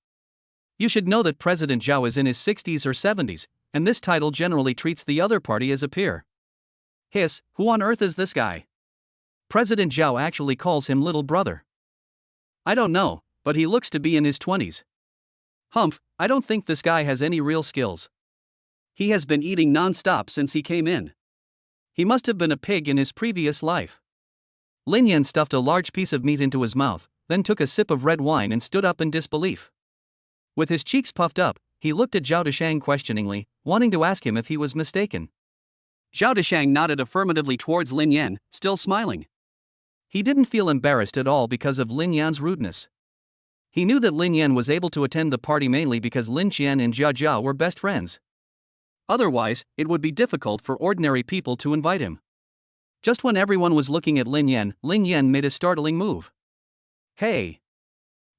You should know that President Zhao is in his 60s or 70s, and this title generally treats the other party as a peer. Hiss, who on earth is this guy? President Zhao actually calls him little brother. I don't know, but he looks to be in his 20s. Humph, I don't think this guy has any real skills. He has been eating non-stop since he came in. He must have been a pig in his previous life. Lin Yan stuffed a large piece of meat into his mouth, then took a sip of red wine and stood up in disbelief. With his cheeks puffed up, he looked at Zhao Deshang questioningly, wanting to ask him if he was mistaken. Zhao Deshang nodded affirmatively towards Lin Yan, still smiling. He didn't feel embarrassed at all because of Lin Yan's rudeness. He knew that Lin Yan was able to attend the party mainly because Lin Qian and Jia Jia were best friends. Otherwise, it would be difficult for ordinary people to invite him. Just when everyone was looking at Lin Yan made a startling move. Hey!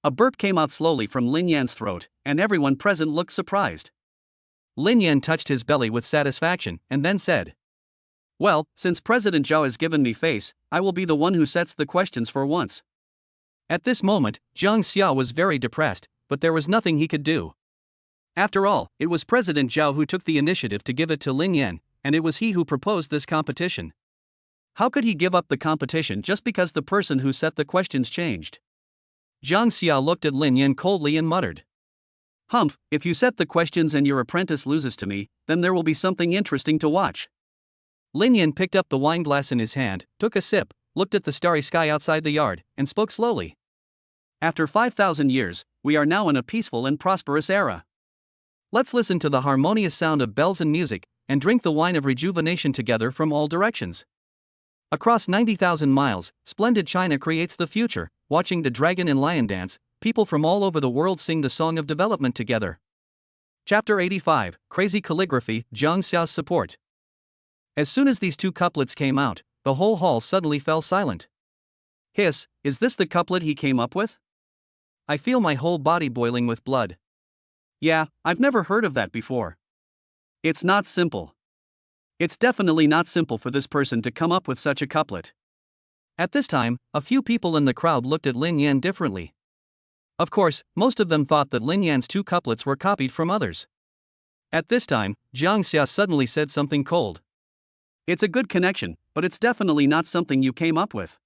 A burp came out slowly from Lin Yan's throat, and everyone present looked surprised. Lin Yan touched his belly with satisfaction, and then said, "Well, since President Zhao has given me face, I will be the one who sets the questions for once." At this moment, Jiang Xia was very depressed, but there was nothing he could do. After all, it was President Zhao who took the initiative to give it to Lin Yan, and it was he who proposed this competition. How could he give up the competition just because the person who set the questions changed? Jiang Xia looked at Lin Yan coldly and muttered, "Humph, if you set the questions and your apprentice loses to me, then there will be something interesting to watch." Lin Yan picked up the wine glass in his hand, took a sip, looked at the starry sky outside the yard, and spoke slowly. "After 5,000 years, we are now in a peaceful and prosperous era. Let's listen to the harmonious sound of bells and music, and drink the wine of rejuvenation together from all directions. Across 90,000 miles, splendid China creates the future. Watching the dragon and lion dance, people from all over the world sing the song of development together." Chapter 85, Crazy Calligraphy, Jiang Xiao's Support. As soon as these two couplets came out, the whole hall suddenly fell silent. Hiss, is this the couplet he came up with? I feel my whole body boiling with blood. Yeah, I've never heard of that before. It's not simple. It's definitely not simple for this person to come up with such a couplet. At this time, a few people in the crowd looked at Lin Yan differently. Of course, most of them thought that Lin Yan's two couplets were copied from others. At this time, Jiang Xia suddenly said something cold. It's a good connection, but it's definitely not something you came up with.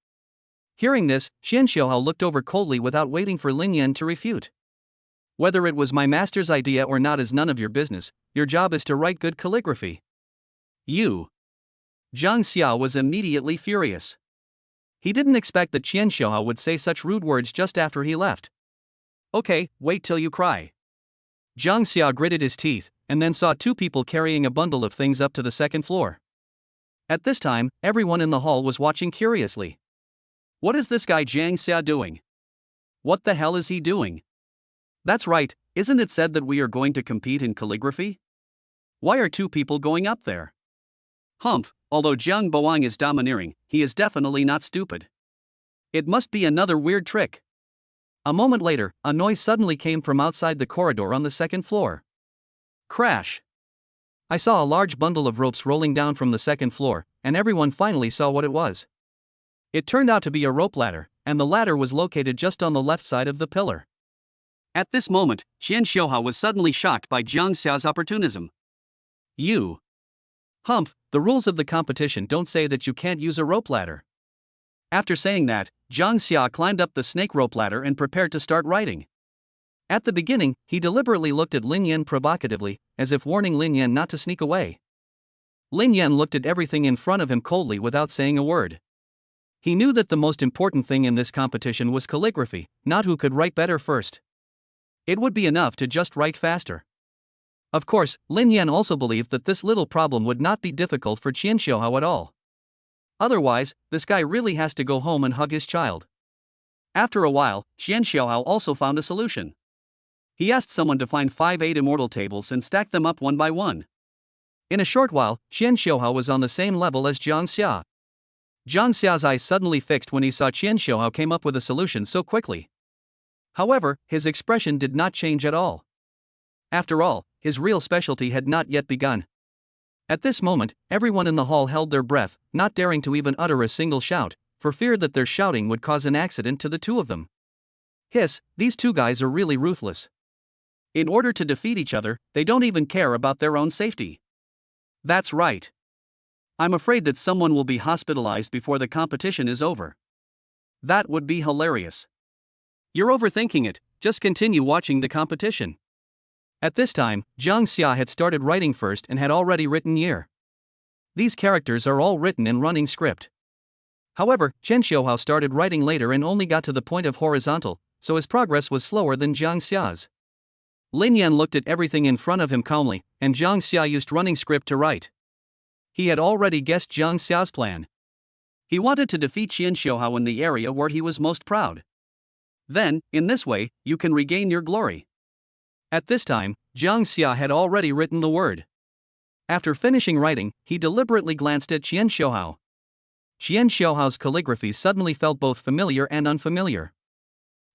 Hearing this, Xian Xiaohao looked over coldly without waiting for Lin Yan to refute. Whether it was my master's idea or not is none of your business. Your job is to write good calligraphy. You. Jiang Xia was immediately furious. He didn't expect that Qian Xiaohao would say such rude words just after he left. Okay, wait till you cry. Jiang Xia gritted his teeth, and then saw two people carrying a bundle of things up to the second floor. At this time, everyone in the hall was watching curiously. What is this guy Jiang Xia doing? What the hell is he doing? That's right, isn't it said that we are going to compete in calligraphy? Why are two people going up there? Humph, although Jiang Boang is domineering, he is definitely not stupid. It must be another weird trick. A moment later, a noise suddenly came from outside the corridor on the second floor. Crash! I saw a large bundle of ropes rolling down from the second floor, and everyone finally saw what it was. It turned out to be a rope ladder, and the ladder was located just on the left side of the pillar. At this moment, Qian Xiuhao was suddenly shocked by Jiang Xia's opportunism. You. Humph, the rules of the competition don't say that you can't use a rope ladder. After saying that, Jiang Xia climbed up the snake rope ladder and prepared to start writing. At the beginning, he deliberately looked at Lin Yan provocatively, as if warning Lin Yan not to sneak away. Lin Yan looked at everything in front of him coldly without saying a word. He knew that the most important thing in this competition was calligraphy, not who could write better first. It would be enough to just write faster. Of course, Lin Yan also believed that this little problem would not be difficult for Qian Xiuhao at all. Otherwise, this guy really has to go home and hug his child. After a while, Qian Xiuhao also found a solution. He asked someone to find 5 immortal tables and stack them up one by one. In a short while, Qian Xiuhao was on the same level as Jiang Xia. Jiang Xia's eyes suddenly fixed when he saw Qian Xiuhao came up with a solution so quickly. However, his expression did not change at all. After all, his real specialty had not yet begun. At this moment, everyone in the hall held their breath, not daring to even utter a single shout, for fear that their shouting would cause an accident to the two of them. Hiss, these two guys are really ruthless. In order to defeat each other, they don't even care about their own safety. That's right. I'm afraid that someone will be hospitalized before the competition is over. That would be hilarious. You're overthinking it, just continue watching the competition. At this time, Jiang Xia had started writing first and had already written year. These characters are all written in running script. However, Qian Xiuhao started writing later and only got to the point of horizontal, so his progress was slower than Jiang Xia's. Lin Yan looked at everything in front of him calmly, and Jiang Xia used running script to write. He had already guessed Jiang Xia's plan. He wanted to defeat Qian Xiuhao in the area where he was most proud. Then, in this way, you can regain your glory. At this time, Jiang Xia had already written the word. After finishing writing, he deliberately glanced at Qian Xiuhao. Qian Xiuhao's calligraphy suddenly felt both familiar and unfamiliar.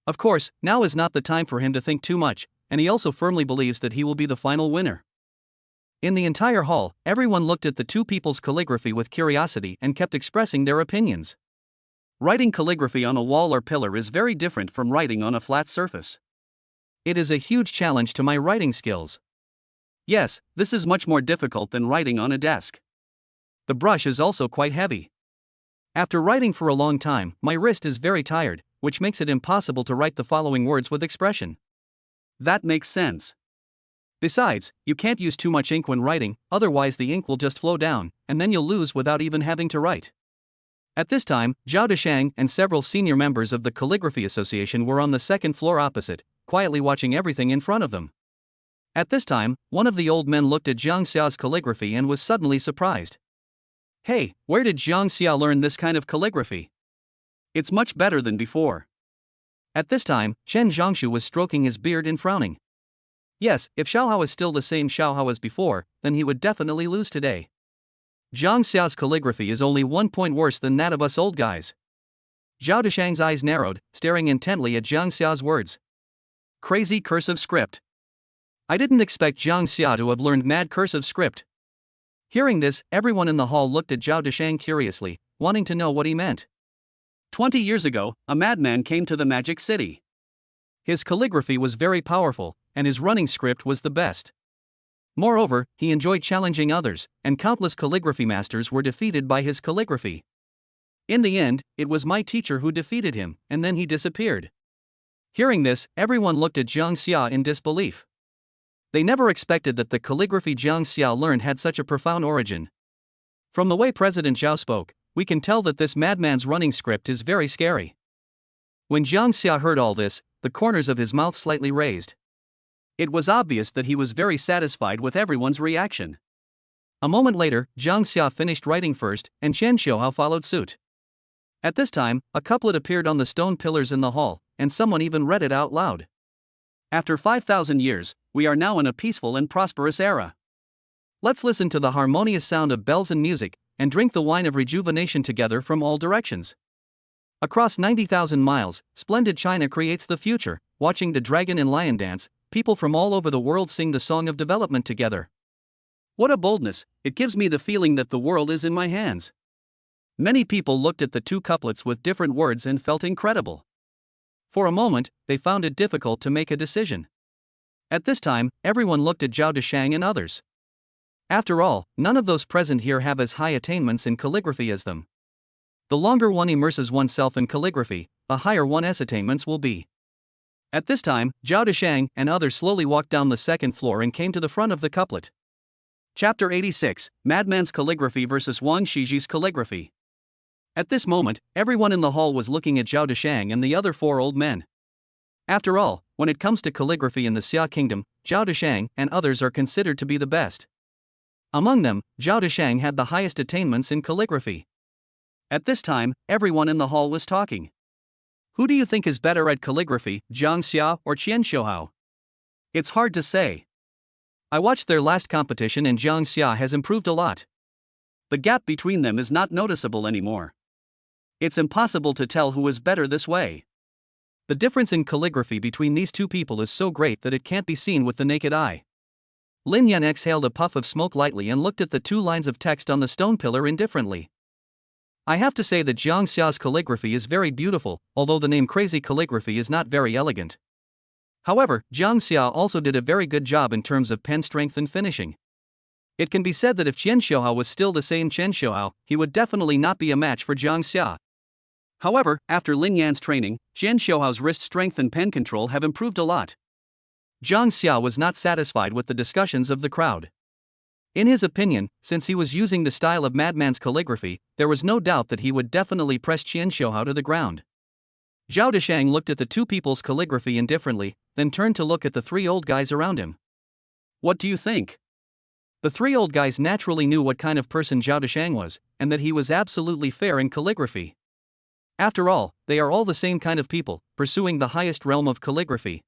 Of course, now is not the time for him to think too much, and he also firmly believes that he will be the final winner. In the entire hall, everyone looked at the two people's calligraphy with curiosity and kept expressing their opinions. Writing calligraphy on a wall or pillar is very different from writing on a flat surface. It is a huge challenge to my writing skills. Yes, this is much more difficult than writing on a desk. The brush is also quite heavy. After writing for a long time, my wrist is very tired, which makes it impossible to write the following words with expression. That makes sense. Besides, you can't use too much ink when writing, otherwise the ink will just flow down, and then you'll lose without even having to write. At this time, Zhao Deshang and several senior members of the Calligraphy Association were on the second floor opposite, quietly watching everything in front of them. At this time, one of the old men looked at Jiang Xia's calligraphy and was suddenly surprised. Hey, where did Jiang Xia learn this kind of calligraphy? It's much better than before. At this time, Chen Zhongshu was stroking his beard and frowning. Yes, if Xiaohao is still the same Xiaohao as before, then he would definitely lose today. Jiang Xia's calligraphy is only 1 point worse than that of us old guys. Zhao Deshang's eyes narrowed, staring intently at Jiang Xia's words. Crazy cursive script. I didn't expect Jiang Xia to have learned mad cursive script. Hearing this, everyone in the hall looked at Zhao Deshang curiously, wanting to know what he meant. 20 years ago, a madman came to the Magic City. His calligraphy was very powerful, and his running script was the best. Moreover, he enjoyed challenging others, and countless calligraphy masters were defeated by his calligraphy. In the end, it was my teacher who defeated him, and then he disappeared. Hearing this, everyone looked at Jiang Xia in disbelief. They never expected that the calligraphy Jiang Xia learned had such a profound origin. From the way President Zhao spoke, we can tell that this madman's running script is very scary. When Jiang Xia heard all this, the corners of his mouth slightly raised. It was obvious that he was very satisfied with everyone's reaction. A moment later, Jiang Xia finished writing first, and Chen Xiuhao followed suit. At this time, a couplet appeared on the stone pillars in the hall, and someone even read it out loud. After 5,000 years, we are now in a peaceful and prosperous era. Let's listen to the harmonious sound of bells and music, and drink the wine of rejuvenation together from all directions. Across 90,000 miles, splendid China creates the future. Watching the dragon and lion dance, people from all over the world sing the song of development together. What a boldness, it gives me the feeling that the world is in my hands. Many people looked at the two couplets with different words and felt incredible. For a moment, they found it difficult to make a decision. At this time, everyone looked at Zhao Deshang and others. After all, none of those present here have as high attainments in calligraphy as them. The longer one immerses oneself in calligraphy, the higher one's attainments will be. At this time, Zhao Deshang and others slowly walked down the second floor and came to the front of the couplet. Chapter 86, Madman's Calligraphy vs. Wang Shiji's Calligraphy. At this moment, everyone in the hall was looking at Zhao Deshang and the other four old men. After all, when it comes to calligraphy in the Xia Kingdom, Zhao Deshang and others are considered to be the best. Among them, Zhao Deshang had the highest attainments in calligraphy. At this time, everyone in the hall was talking. Who do you think is better at calligraphy, Zhang Xia or Qian Xiuhao? It's hard to say. I watched their last competition and Zhang Xia has improved a lot. The gap between them is not noticeable anymore. It's impossible to tell who is better this way. The difference in calligraphy between these two people is so great that it can't be seen with the naked eye. Lin Yan exhaled a puff of smoke lightly and looked at the two lines of text on the stone pillar indifferently. I have to say that Zhang Xia's calligraphy is very beautiful, although the name crazy calligraphy is not very elegant. However, Zhang Xia also did a very good job in terms of pen strength and finishing. It can be said that if Qian Xiuhao was still the same Qian Xiuhao, he would definitely not be a match for Zhang Xia. However, after Lin Yan's training, Qian Xiuhao's wrist strength and pen control have improved a lot. Zhang Xia was not satisfied with the discussions of the crowd. In his opinion, since he was using the style of Madman's calligraphy, there was no doubt that he would definitely press Qian Xiuhao to the ground. Zhao Deshang looked at the two people's calligraphy indifferently, then turned to look at the three old guys around him. What do you think? The three old guys naturally knew what kind of person Zhao Deshang was, and that he was absolutely fair in calligraphy. After all, they are all the same kind of people, pursuing the highest realm of calligraphy.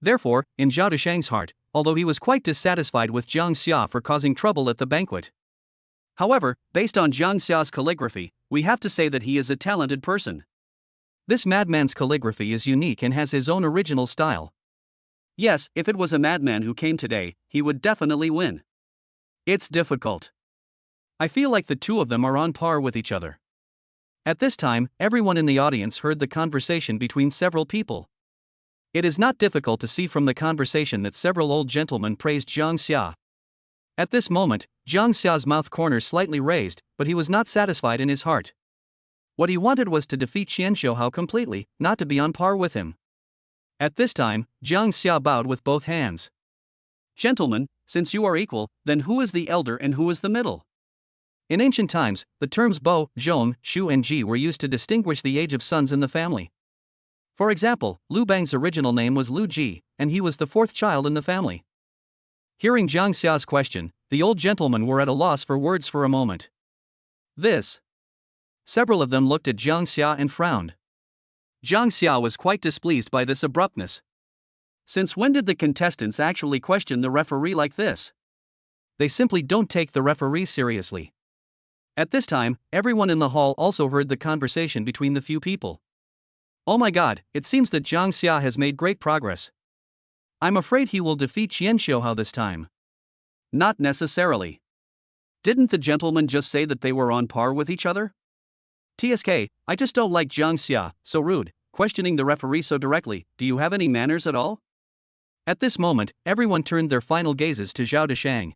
Therefore, in Zhao Deshang's heart, although he was quite dissatisfied with Zhang Xia for causing trouble at the banquet. However, based on Zhang Xia's calligraphy, we have to say that he is a talented person. This madman's calligraphy is unique and has his own original style. Yes, if it was a madman who came today, he would definitely win. It's difficult. I feel like the two of them are on par with each other. At this time, everyone in the audience heard the conversation between several people. It is not difficult to see from the conversation that several old gentlemen praised Zhang Xia. At this moment, Zhang Xia's mouth corner slightly raised, but he was not satisfied in his heart. What he wanted was to defeat Qian Xiuhao completely, not to be on par with him. At this time, Zhang Xia bowed with both hands. Gentlemen, since you are equal, then who is the elder and who is the middle? In ancient times, the terms Bo, Zhong, Shu and Ji were used to distinguish the age of sons in the family. For example, Lu Bang's original name was Lu Ji, and he was the fourth child in the family. Hearing Zhang Xia's question, the old gentlemen were at a loss for words for a moment. Several of them looked at Zhang Xia and frowned. Zhang Xia was quite displeased by this abruptness. Since when did the contestants actually question the referee like this? They simply don't take the referee seriously. At this time, everyone in the hall also heard the conversation between the few people. Oh my god, it seems that Zhang Xia has made great progress. I'm afraid he will defeat Qian Xiuhao this time. Not necessarily. Didn't the gentleman just say that they were on par with each other? TSK, I just don't like Zhang Xia, so rude, questioning the referee so directly. Do you have any manners at all? At this moment, everyone turned their final gazes to Zhao Deshang.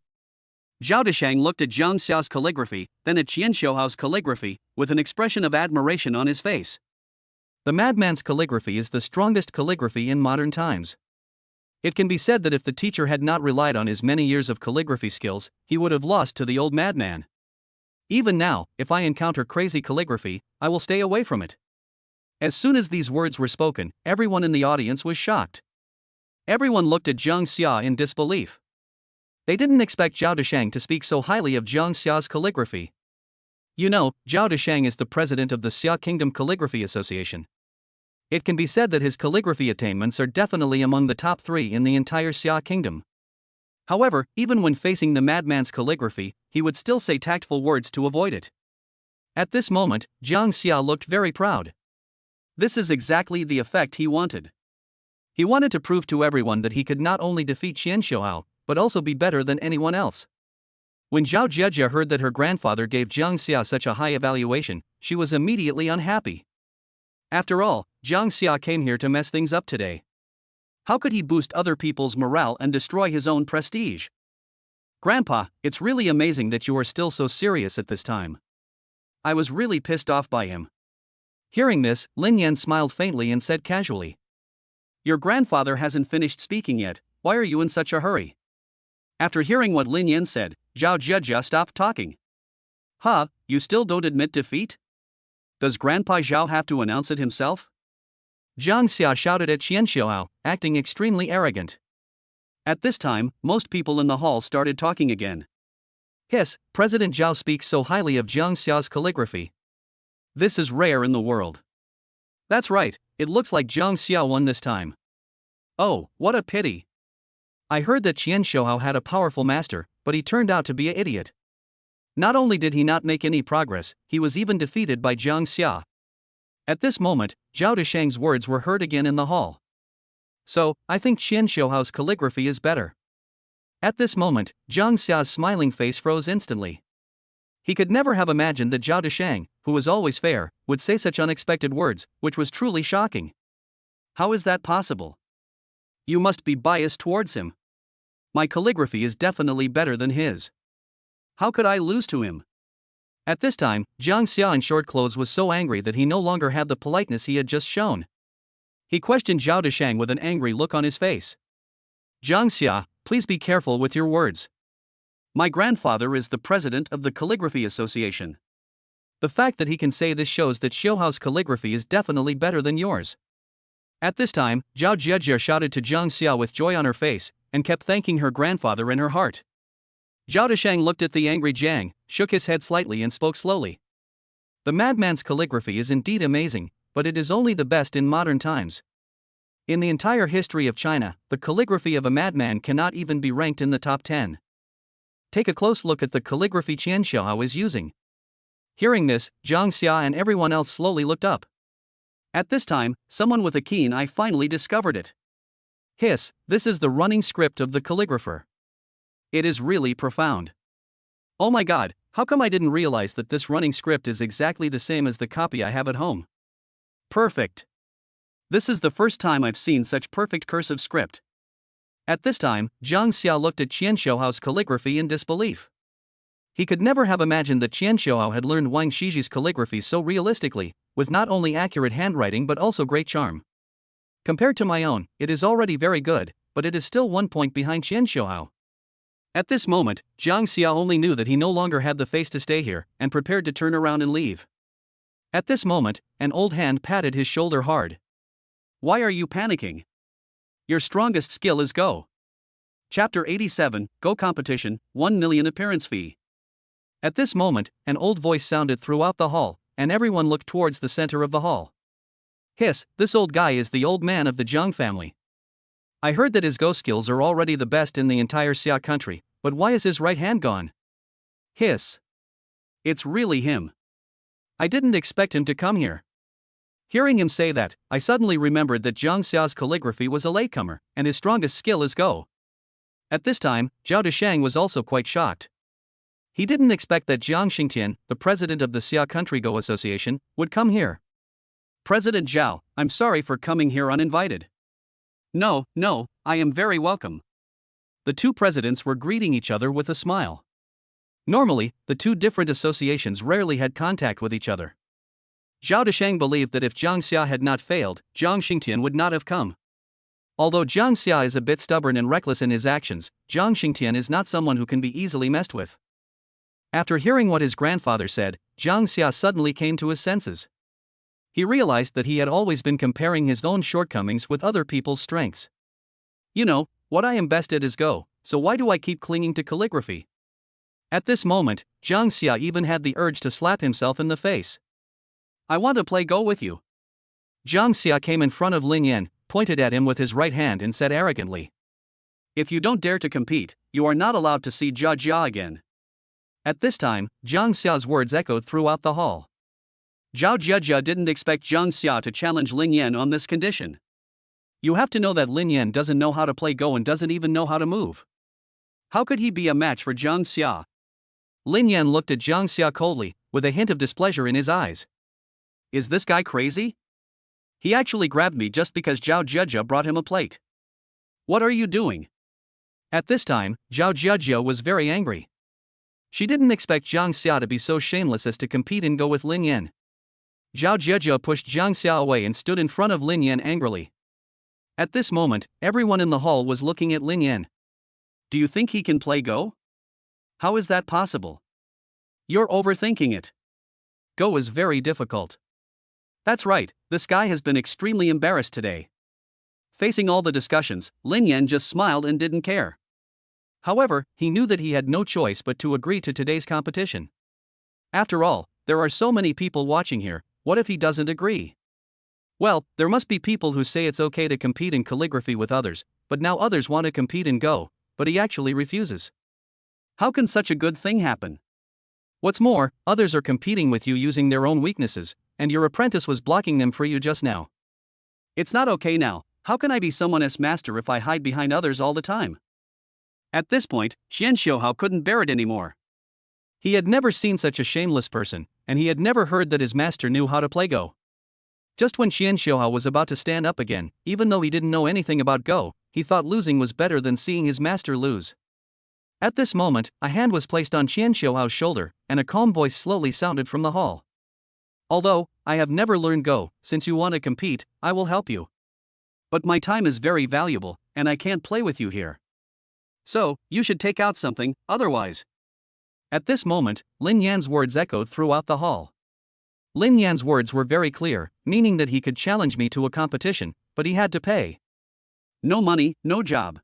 Zhao Deshang looked at Zhang Xia's calligraphy, then at Qian Xiuhao's calligraphy, with an expression of admiration on his face. The madman's calligraphy is the strongest calligraphy in modern times. It can be said that if the teacher had not relied on his many years of calligraphy skills, he would have lost to the old madman. Even now, if I encounter crazy calligraphy, I will stay away from it. As soon as these words were spoken, everyone in the audience was shocked. Everyone looked at Zhang Xia in disbelief. They didn't expect Zhao Deshang to speak so highly of Zhang Xia's calligraphy. You know, Zhao Deshang is the president of the Xia Kingdom Calligraphy Association. It can be said that his calligraphy attainments are definitely among the top 3 in the entire Xia Kingdom. However, even when facing the madman's calligraphy, he would still say tactful words to avoid it. At this moment, Zhang Xia looked very proud. This is exactly the effect he wanted. He wanted to prove to everyone that he could not only defeat Qian Xiuhao, but also be better than anyone else. When Zhao Jiejia heard that her grandfather gave Jiang Xia such a high evaluation, she was immediately unhappy. After all, Jiang Xia came here to mess things up today. How could he boost other people's morale and destroy his own prestige? Grandpa, it's really amazing that you are still so serious at this time. I was really pissed off by him. Hearing this, Lin Yan smiled faintly and said casually, "Your grandfather hasn't finished speaking yet, why are you in such a hurry?" After hearing what Lin Yan said, Zhao Jiejia stopped talking. Huh, you still don't admit defeat? Does Grandpa Zhao have to announce it himself? Jiang Xia shouted at Qian Xiaohao, acting extremely arrogant. At this time, most people in the hall started talking again. Hiss, President Zhao speaks so highly of Jiang Xia's calligraphy. This is rare in the world. That's right, it looks like Jiang Xia won this time. Oh, what a pity. I heard that Qian Xiaohao had a powerful master, but he turned out to be an idiot. Not only did he not make any progress, he was even defeated by Jiang Xia. At this moment, Zhao Deshang's words were heard again in the hall. So, I think Qian Xiaohao's calligraphy is better. At this moment, Jiang Xia's smiling face froze instantly. He could never have imagined that Zhao Deshang, who was always fair, would say such unexpected words, which was truly shocking. How is that possible? You must be biased towards him. My calligraphy is definitely better than his. How could I lose to him? At this time, Jiang Xia in short clothes was so angry that he no longer had the politeness he had just shown. He questioned Zhao Deshang with an angry look on his face. Jiang Xia, please be careful with your words. My grandfather is the president of the Calligraphy Association. The fact that he can say this shows that Xiaohao's calligraphy is definitely better than yours. At this time, Zhao Jiejia shouted to Jiang Xia with joy on her face, and kept thanking her grandfather in her heart. Zhao Deshang looked at the angry Jiang, shook his head slightly and spoke slowly. The madman's calligraphy is indeed amazing, but it is only the best in modern times. In the entire history of China, the calligraphy of a madman cannot even be ranked in the top 10. Take a close look at the calligraphy Qian Xiaohao is using. Hearing this, Jiang Xia and everyone else slowly looked up. At this time, someone with a keen eye finally discovered it. Hiss, this is the running script of the calligrapher. It is really profound. Oh my god, how come I didn't realize that this running script is exactly the same as the copy I have at home? Perfect. This is the first time I've seen such perfect cursive script. At this time, Jiang Xia looked at Qian Xiaohao's calligraphy in disbelief. He could never have imagined that Qian Xiaohao had learned Wang Shiji's calligraphy so realistically, with not only accurate handwriting but also great charm. Compared to my own, it is already very good, but it is still 1 point behind Qian Xiaohao. At this moment, Jiang Xia only knew that he no longer had the face to stay here, and prepared to turn around and leave. At this moment, an old hand patted his shoulder hard. Why are you panicking? Your strongest skill is Go. Chapter 87, Go Competition, 1 million appearance fee. At this moment, an old voice sounded throughout the hall, and everyone looked towards the center of the hall. Hiss, this old guy is the old man of the Zhang family. I heard that his Go skills are already the best in the entire Xia country, but why is his right hand gone? Hiss. It's really him. I didn't expect him to come here. Hearing him say that, I suddenly remembered that Jiang Xia's calligraphy was a latecomer, and his strongest skill is Go. At this time, Zhao Deshang was also quite shocked. He didn't expect that Jiang Xingtian, the president of the Xia Country Go Association, would come here. President Zhao, I'm sorry for coming here uninvited. No, I am very welcome. The two presidents were greeting each other with a smile. Normally, the two different associations rarely had contact with each other. Zhao Deshang believed that if Jiang Xia had not failed, Jiang Xingtian would not have come. Although Jiang Xia is a bit stubborn and reckless in his actions, Jiang Xingtian is not someone who can be easily messed with. After hearing what his grandfather said, Jiang Xia suddenly came to his senses. He realized that he had always been comparing his own shortcomings with other people's strengths. You know, what I am best at is Go, so why do I keep clinging to calligraphy? At this moment, Jiang Xia even had the urge to slap himself in the face. I want to play Go with you. Jiang Xia came in front of Lin Yan, pointed at him with his right hand and said arrogantly, If you don't dare to compete, you are not allowed to see Jia Jia again. At this time, Jiang Xia's words echoed throughout the hall. Zhao Jiejia didn't expect Jiang Xia to challenge Lin Yan on this condition. You have to know that Lin Yan doesn't know how to play Go and doesn't even know how to move. How could he be a match for Jiang Xia? Lin Yan looked at Jiang Xia coldly, with a hint of displeasure in his eyes. Is this guy crazy? He actually grabbed me just because Zhao Jia brought him a plate. What are you doing? At this time, Zhao Jia was very angry. She didn't expect Jiang Xia to be so shameless as to compete and go with Lin Yan. Zhao Jia pushed Jiang Xia away and stood in front of Lin Yan angrily. At this moment, everyone in the hall was looking at Lin Yan. Do you think he can play Go? How is that possible? You're overthinking it. Go is very difficult. That's right, this guy has been extremely embarrassed today. Facing all the discussions, Lin Yan just smiled and didn't care. However, he knew that he had no choice but to agree to today's competition. After all, there are so many people watching here, what if he doesn't agree? Well, there must be people who say it's okay to compete in calligraphy with others, but now others want to compete in Go, but he actually refuses. How can such a good thing happen? What's more, others are competing with you using their own weaknesses, and your apprentice was blocking them for you just now. It's not okay now. How can I be someone's master if I hide behind others all the time? At this point, Xian Xiuhao couldn't bear it anymore. He had never seen such a shameless person, and he had never heard that his master knew how to play Go. Just when Xian Xiuhao was about to stand up again, even though he didn't know anything about Go, he thought losing was better than seeing his master lose. At this moment, a hand was placed on Xian Xiuhao's shoulder, and a calm voice slowly sounded from the hall. Although I have never learned Go, since you want to compete, I will help you. But my time is very valuable, and I can't play with you here. So, you should take out something, otherwise. At this moment, Lin Yan's words echoed throughout the hall. Lin Yan's words were very clear, meaning that he could challenge me to a competition, but he had to pay. No money, no job.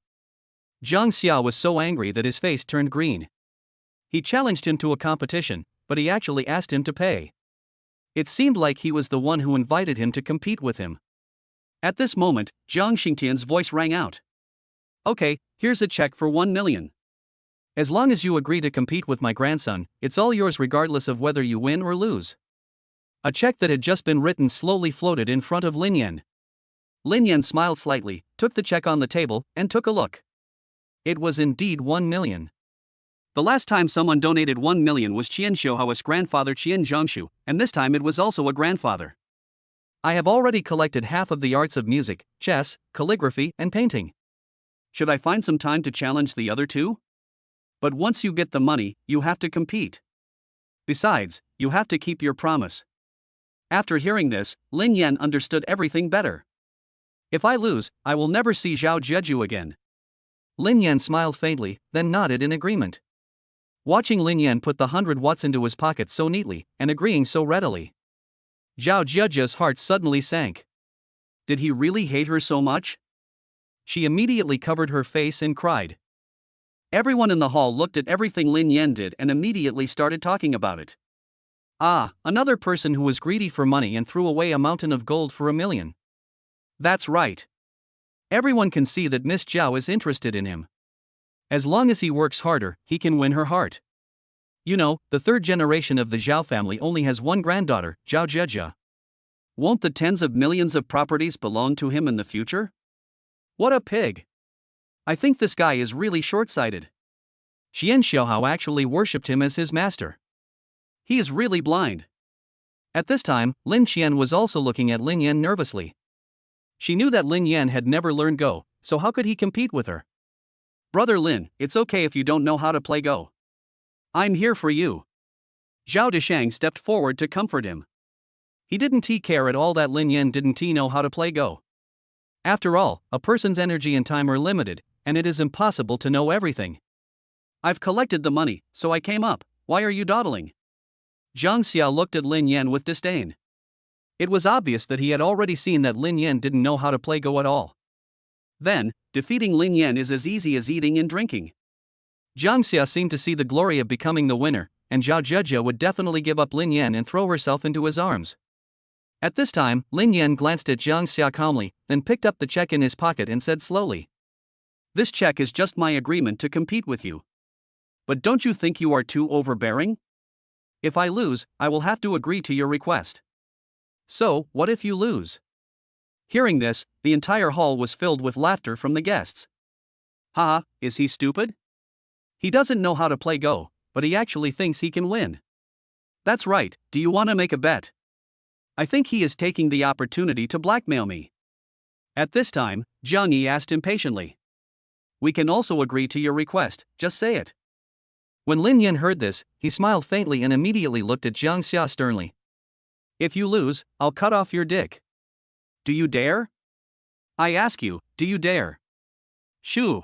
Jiang Xia was so angry that his face turned green. He challenged him to a competition, but he actually asked him to pay. It seemed like he was the one who invited him to compete with him. At this moment, Jiang Xingtian's voice rang out. Okay, here's a check for 1 million. As long as you agree to compete with my grandson, it's all yours regardless of whether you win or lose. A check that had just been written slowly floated in front of Lin Yan. Lin Yan smiled slightly, took the check on the table, and took a look. It was indeed 1 million. The last time someone donated 1 million was Qian Xiuhao's grandfather Qian Zhongshu, and this time it was also a grandfather. I have already collected half of the arts of music, chess, calligraphy, and painting. Should I find some time to challenge the other two? But once you get the money, you have to compete. Besides, you have to keep your promise. After hearing this, Lin Yan understood everything better. If I lose, I will never see Zhao Jia again. Lin Yan smiled faintly, then nodded in agreement. Watching Lin Yan put the 100 watts into his pocket so neatly, and agreeing so readily, Zhao Jia's heart suddenly sank. Did he really hate her so much? She immediately covered her face and cried. Everyone in the hall looked at everything Lin Yan did and immediately started talking about it. Ah, another person who was greedy for money and threw away a mountain of gold for 1 million. That's right. Everyone can see that Miss Zhao is interested in him. As long as he works harder, he can win her heart. You know, the third generation of the Zhao family only has one granddaughter, Zhao Jia. Won't the tens of millions of properties belong to him in the future? What a pig. I think this guy is really short-sighted. Xian Xiuhao actually worshipped him as his master. He is really blind. At this time, Lin Qian was also looking at Lin Yan nervously. She knew that Lin Yan had never learned Go, so how could he compete with her? Brother Lin, it's okay if you don't know how to play Go. I'm here for you. Zhao Deshang stepped forward to comfort him. He didn't care at all that Lin Yan didn't know how to play Go. After all, a person's energy and time are limited, and it is impossible to know everything. I've collected the money, so I came up. Why are you dawdling? Jiang Xia looked at Lin Yan with disdain. It was obvious that he had already seen that Lin Yan didn't know how to play Go at all. Then, defeating Lin Yan is as easy as eating and drinking. Jiang Xia seemed to see the glory of becoming the winner, and Zhao Jia would definitely give up Lin Yan and throw herself into his arms. At this time, Lin Yan glanced at Jiang Xia calmly, then picked up the check in his pocket and said slowly, "This check is just my agreement to compete with you. But don't you think you are too overbearing? If I lose, I will have to agree to your request." "So, what if you lose?" Hearing this, the entire hall was filled with laughter from the guests. Haha, is he stupid? He doesn't know how to play Go, but he actually thinks he can win. That's right, do you want to make a bet? I think he is taking the opportunity to blackmail me. At this time, Jiang Yi asked impatiently. We can also agree to your request, just say it. When Lin Yan heard this, he smiled faintly and immediately looked at Jiang Xia sternly. If you lose, I'll cut off your dick. Do you dare? I ask you, do you dare? Shoo.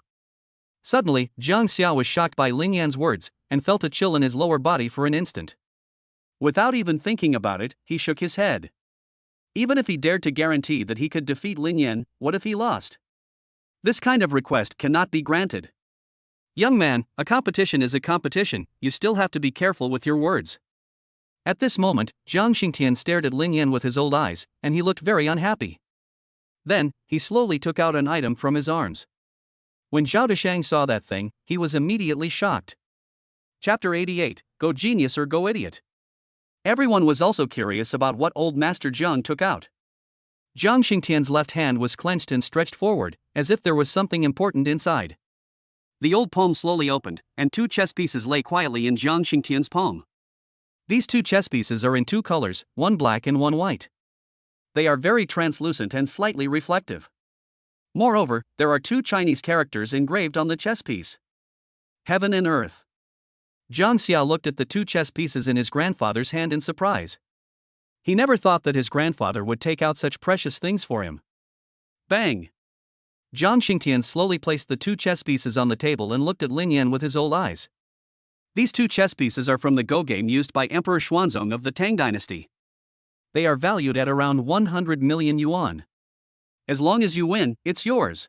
Suddenly, Jiang Xia was shocked by Lin Yan's words, and felt a chill in his lower body for an instant. Without even thinking about it, he shook his head. Even if he dared to guarantee that he could defeat Lin Yan, what if he lost? This kind of request cannot be granted. Young man, a competition is a competition, you still have to be careful with your words. At this moment, Zhang Xingtian stared at Lin Yan with his old eyes, and he looked very unhappy. Then, he slowly took out an item from his arms. When Zhao Deshang saw that thing, he was immediately shocked. Chapter 88, Go Genius or Go Idiot. Everyone was also curious about what old Master Zhang took out. Zhang Xingtian's left hand was clenched and stretched forward, as if there was something important inside. The old palm slowly opened, and 2 chess pieces lay quietly in Zhang Xingtian's palm. These 2 chess pieces are in 2 colors, one black and one white. They are very translucent and slightly reflective. Moreover, there are 2 Chinese characters engraved on the chess piece. Heaven and Earth. Jiang Xia looked at the 2 chess pieces in his grandfather's hand in surprise. He never thought that his grandfather would take out such precious things for him. Bang! Zhang Xingtian slowly placed the 2 chess pieces on the table and looked at Lin Yan with his old eyes. These 2 chess pieces are from the Go game used by Emperor Xuanzong of the Tang dynasty. They are valued at around 100 million yuan. As long as you win, it's yours.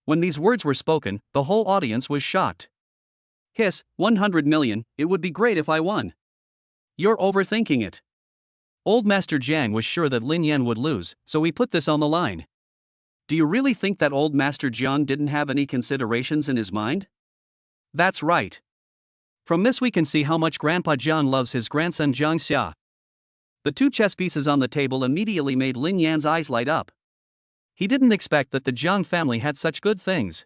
When these words were spoken, the whole audience was shocked. Hiss, 100 million, it would be great if I won. You're overthinking it. Old Master Jiang was sure that Lin Yan would lose, so he put this on the line. Do you really think that old Master Jiang didn't have any considerations in his mind? That's right. From this we can see how much Grandpa Jiang loves his grandson Jiang Xia. The 2 chess pieces on the table immediately made Lin Yan's eyes light up. He didn't expect that the Jiang family had such good things.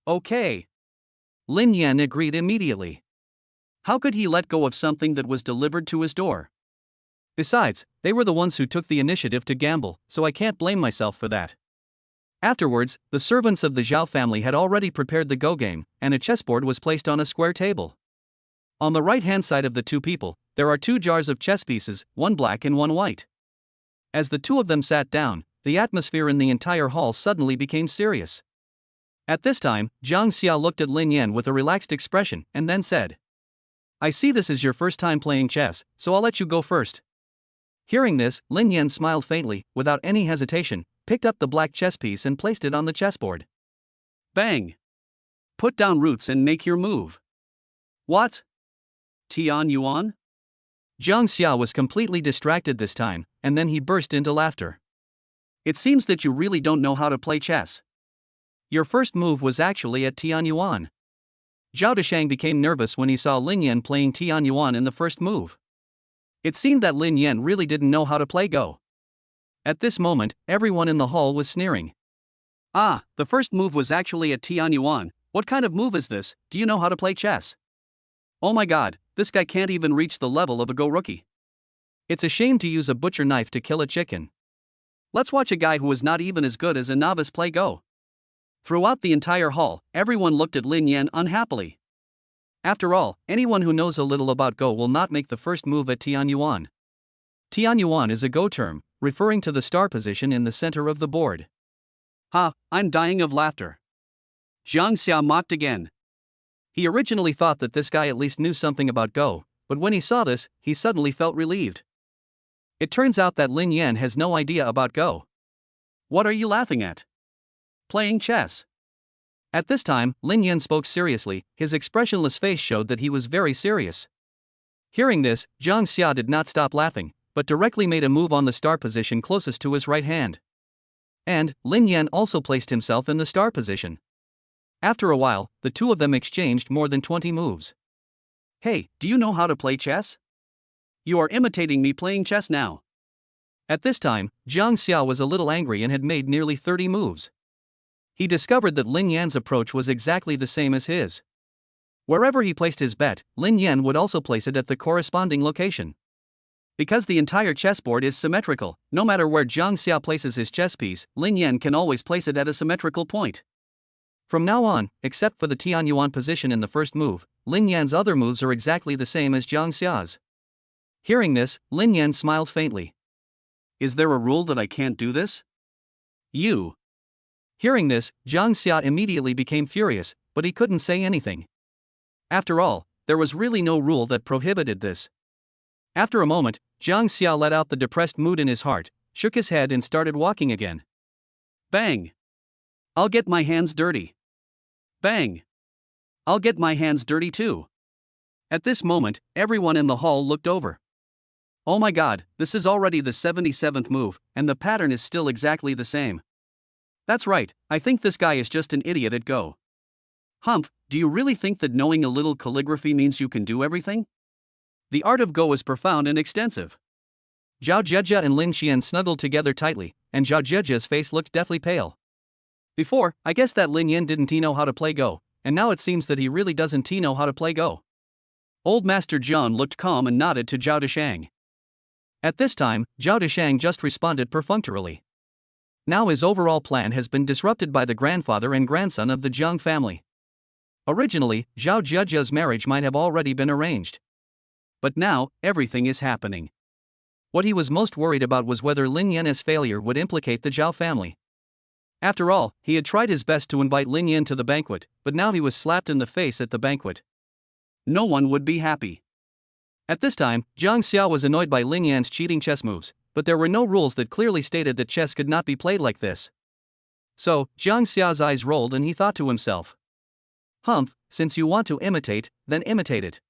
Okay. Lin Yan agreed immediately. How could he let go of something that was delivered to his door? Besides, they were the ones who took the initiative to gamble, so I can't blame myself for that. Afterwards, the servants of the Zhao family had already prepared the Go game, and a chessboard was placed on a square table. On the right-hand side of the 2 people, there are 2 jars of chess pieces, one black and one white. As the 2 of them sat down, the atmosphere in the entire hall suddenly became serious. At this time, Jiang Xia looked at Lin Yan with a relaxed expression and then said, I see this is your first time playing chess, so I'll let you go first. Hearing this, Lin Yan smiled faintly, without any hesitation, picked up the black chess piece and placed it on the chessboard. Bang! Put down roots and make your move. What? Tian Yuan? Jiang Xia was completely distracted this time, and then he burst into laughter. It seems that you really don't know how to play chess. Your first move was actually at Tian Yuan. Zhao Deshang became nervous when he saw Lin Yan playing Tian Yuan in the first move. It seemed that Lin Yan really didn't know how to play Go. At this moment, everyone in the hall was sneering. Ah, the first move was actually at Tian Yuan. What kind of move is this? Do you know how to play chess? Oh my god, this guy can't even reach the level of a Go rookie. It's a shame to use a butcher knife to kill a chicken. Let's watch a guy who is not even as good as a novice play Go. Throughout the entire hall, everyone looked at Lin Yan unhappily. After all, anyone who knows a little about Go will not make the first move at Tian Yuan. Tian Yuan is a Go term, referring to the star position in the center of the board. Ha, I'm dying of laughter. Jiang Xia mocked again. He originally thought that this guy at least knew something about Go, but when he saw this, he suddenly felt relieved. It turns out that Lin Yan has no idea about Go. What are you laughing at? Playing chess. At this time, Lin Yan spoke seriously, his expressionless face showed that he was very serious. Hearing this, Jiang Xia did not stop laughing, but directly made a move on the star position closest to his right hand. And, Lin Yan also placed himself in the star position. After a while, the 2 of them exchanged more than 20 moves. Hey, do you know how to play chess? You are imitating me playing chess now. At this time, Jiang Xia was a little angry and had made nearly 30 moves. He discovered that Lin Yan's approach was exactly the same as his. Wherever he placed his bet, Lin Yan would also place it at the corresponding location. Because the entire chessboard is symmetrical, no matter where Jiang Xia places his chess piece, Lin Yan can always place it at a symmetrical point. From now on, except for the Tianyuan position in the first move, Lin Yan's other moves are exactly the same as Jiang Xia's. Hearing this, Lin Yan smiled faintly. Is there a rule that I can't do this? You. Hearing this, Jiang Xia immediately became furious, but he couldn't say anything. After all, there was really no rule that prohibited this. After a moment, Jiang Xia let out the depressed mood in his heart, shook his head and started walking again. Bang! I'll get my hands dirty. Bang! I'll get my hands dirty too. At this moment, everyone in the hall looked over. Oh my god, this is already the 77th move, and the pattern is still exactly the same. That's right, I think this guy is just an idiot at Go. Humph, do you really think that knowing a little calligraphy means you can do everything? The art of Go is profound and extensive. Zhao Jieji and Lin Xian snuggled together tightly, and Zhao Jieji's face looked deathly pale. Before, I guess that Lin Yan didn't know how to play Go, and now it seems that he really doesn't know how to play Go. Old Master John looked calm and nodded to Zhao Deshang. At this time, Zhao Deshang just responded perfunctorily. Now his overall plan has been disrupted by the grandfather and grandson of the Jiang family. Originally, Zhao Jieji's marriage might have already been arranged. But now, everything is happening. What he was most worried about was whether Lin Yan's failure would implicate the Zhao family. After all, he had tried his best to invite Lin Yan to the banquet, but now he was slapped in the face at the banquet. No one would be happy. At this time, Jiang Xia was annoyed by Lin Yan's cheating chess moves, but there were no rules that clearly stated that chess could not be played like this. So, Jiang Xia's eyes rolled and he thought to himself. Humph, since you want to imitate, then imitate it.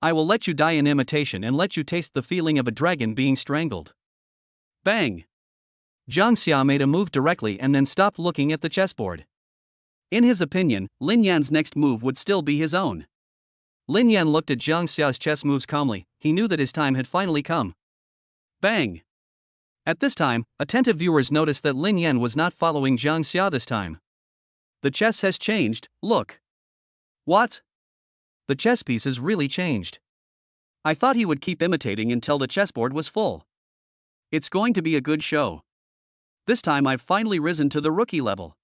I will let you die in imitation and let you taste the feeling of a dragon being strangled. Bang! Jiang Xia made a move directly and then stopped looking at the chessboard. In his opinion, Lin Yan's next move would still be his own. Lin Yan looked at Jiang Xia's chess moves calmly, he knew that his time had finally come. Bang! At this time, attentive viewers noticed that Lin Yan was not following Jiang Xia this time. The chess has changed, look. What? The chess pieces really changed. I thought he would keep imitating until the chessboard was full. It's going to be a good show. This time I've finally risen to the rookie level.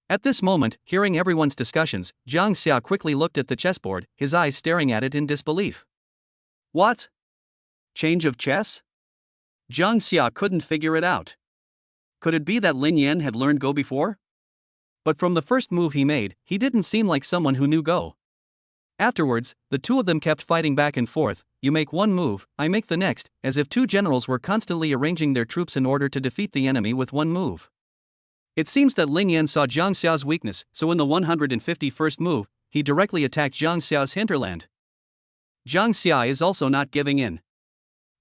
At this moment, hearing everyone's discussions, Jiang Xia quickly looked at the chessboard, his eyes staring at it in disbelief. What? Change of chess? Jiang Xia couldn't figure it out. Could it be that Lin Yan had learned Go before? But from the first move he made, he didn't seem like someone who knew Go. Afterwards, the two of them kept fighting back and forth, you make one move, I make the next, as if two generals were constantly arranging their troops in order to defeat the enemy with one move. It seems that Lin Yan saw Jiang Xia's weakness, so in the 151st move, he directly attacked Jiang Xia's hinterland. Jiang Xia is also not giving in.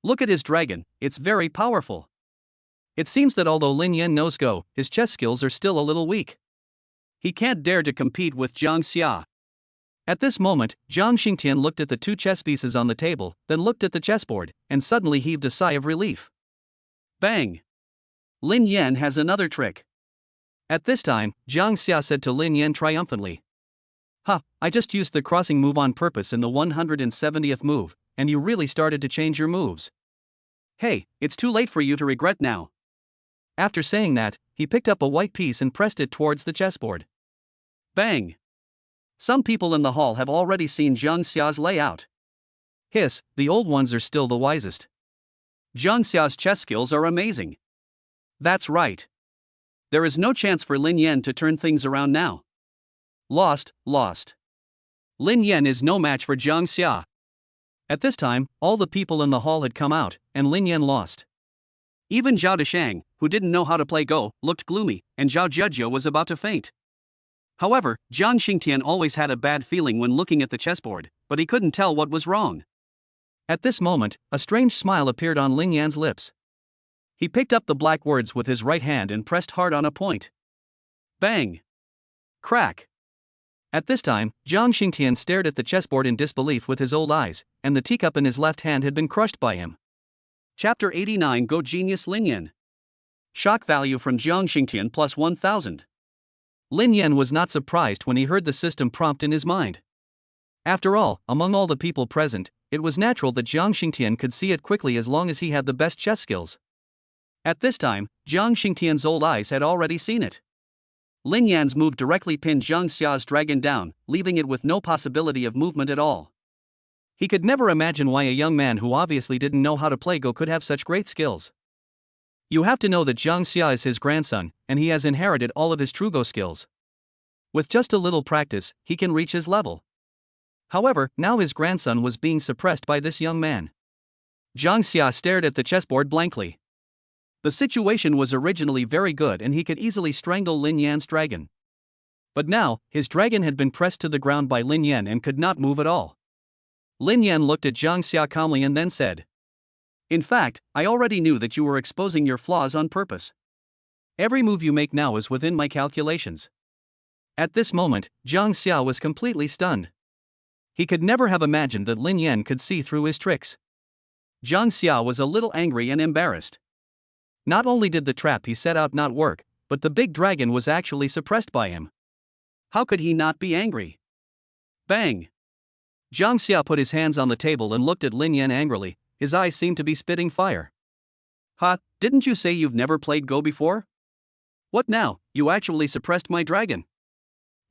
Look at his dragon, it's very powerful. It seems that although Lin Yan knows Go, his chess skills are still a little weak. He can't dare to compete with Jiang Xia. At this moment, Zhang Xingtian looked at the two chess pieces on the table, then looked at the chessboard, and suddenly heaved a sigh of relief. Bang! Lin Yan has another trick. At this time, Jiang Xia said to Lin Yan triumphantly. Ha, I just used the crossing move on purpose in the 170th move, and you really started to change your moves. Hey, it's too late for you to regret now. After saying that, he picked up a white piece and pressed it towards the chessboard. Bang! Some people in the hall have already seen Jiang Xia's layout. Hiss, the old ones are still the wisest. Jiang Xia's chess skills are amazing. That's right. There is no chance for Lin Yan to turn things around now. Lost. Lin Yan is no match for Jiang Xia. At this time, all the people in the hall had come out, and Lin Yan lost. Even Zhao Deshang, who didn't know how to play Go, looked gloomy, and Zhao Jieji was about to faint. However, Zhang Xingtian always had a bad feeling when looking at the chessboard, but he couldn't tell what was wrong. At this moment, a strange smile appeared on Lin Yan's lips. He picked up the black words with his right hand and pressed hard on a point. Bang! Crack! At this time, Zhang Xingtian stared at the chessboard in disbelief with his old eyes, and the teacup in his left hand had been crushed by him. Chapter 89 Go Genius Lin Yan. Shock value from Zhang Xingtian plus 1000. Lin Yan was not surprised when he heard the system prompt in his mind. After all, among all the people present, it was natural that Jiang Xingtian could see it quickly as long as he had the best chess skills. At this time, Jiang Xingtian's old eyes had already seen it. Lin Yan's move directly pinned Zhang Xia's dragon down, leaving it with no possibility of movement at all. He could never imagine why a young man who obviously didn't know how to play Go could have such great skills. You have to know that Zhang Xia is his grandson, and he has inherited all of his true Go skills. With just a little practice, he can reach his level. However, now his grandson was being suppressed by this young man. Zhang Xia stared at the chessboard blankly. The situation was originally very good and he could easily strangle Lin Yan's dragon. But now, his dragon had been pressed to the ground by Lin Yan and could not move at all. Lin Yan looked at Zhang Xia calmly and then said, "In fact, I already knew that you were exposing your flaws on purpose. Every move you make now is within my calculations." At this moment, Zhang Xia was completely stunned. He could never have imagined that Lin Yan could see through his tricks. Zhang Xia was a little angry and embarrassed. Not only did the trap he set out not work, but the big dragon was actually suppressed by him. How could he not be angry? Bang! Zhang Xia put his hands on the table and looked at Lin Yan angrily. His eyes seemed to be spitting fire. "Ha, didn't you say you've never played Go before? What now, you actually suppressed my dragon?"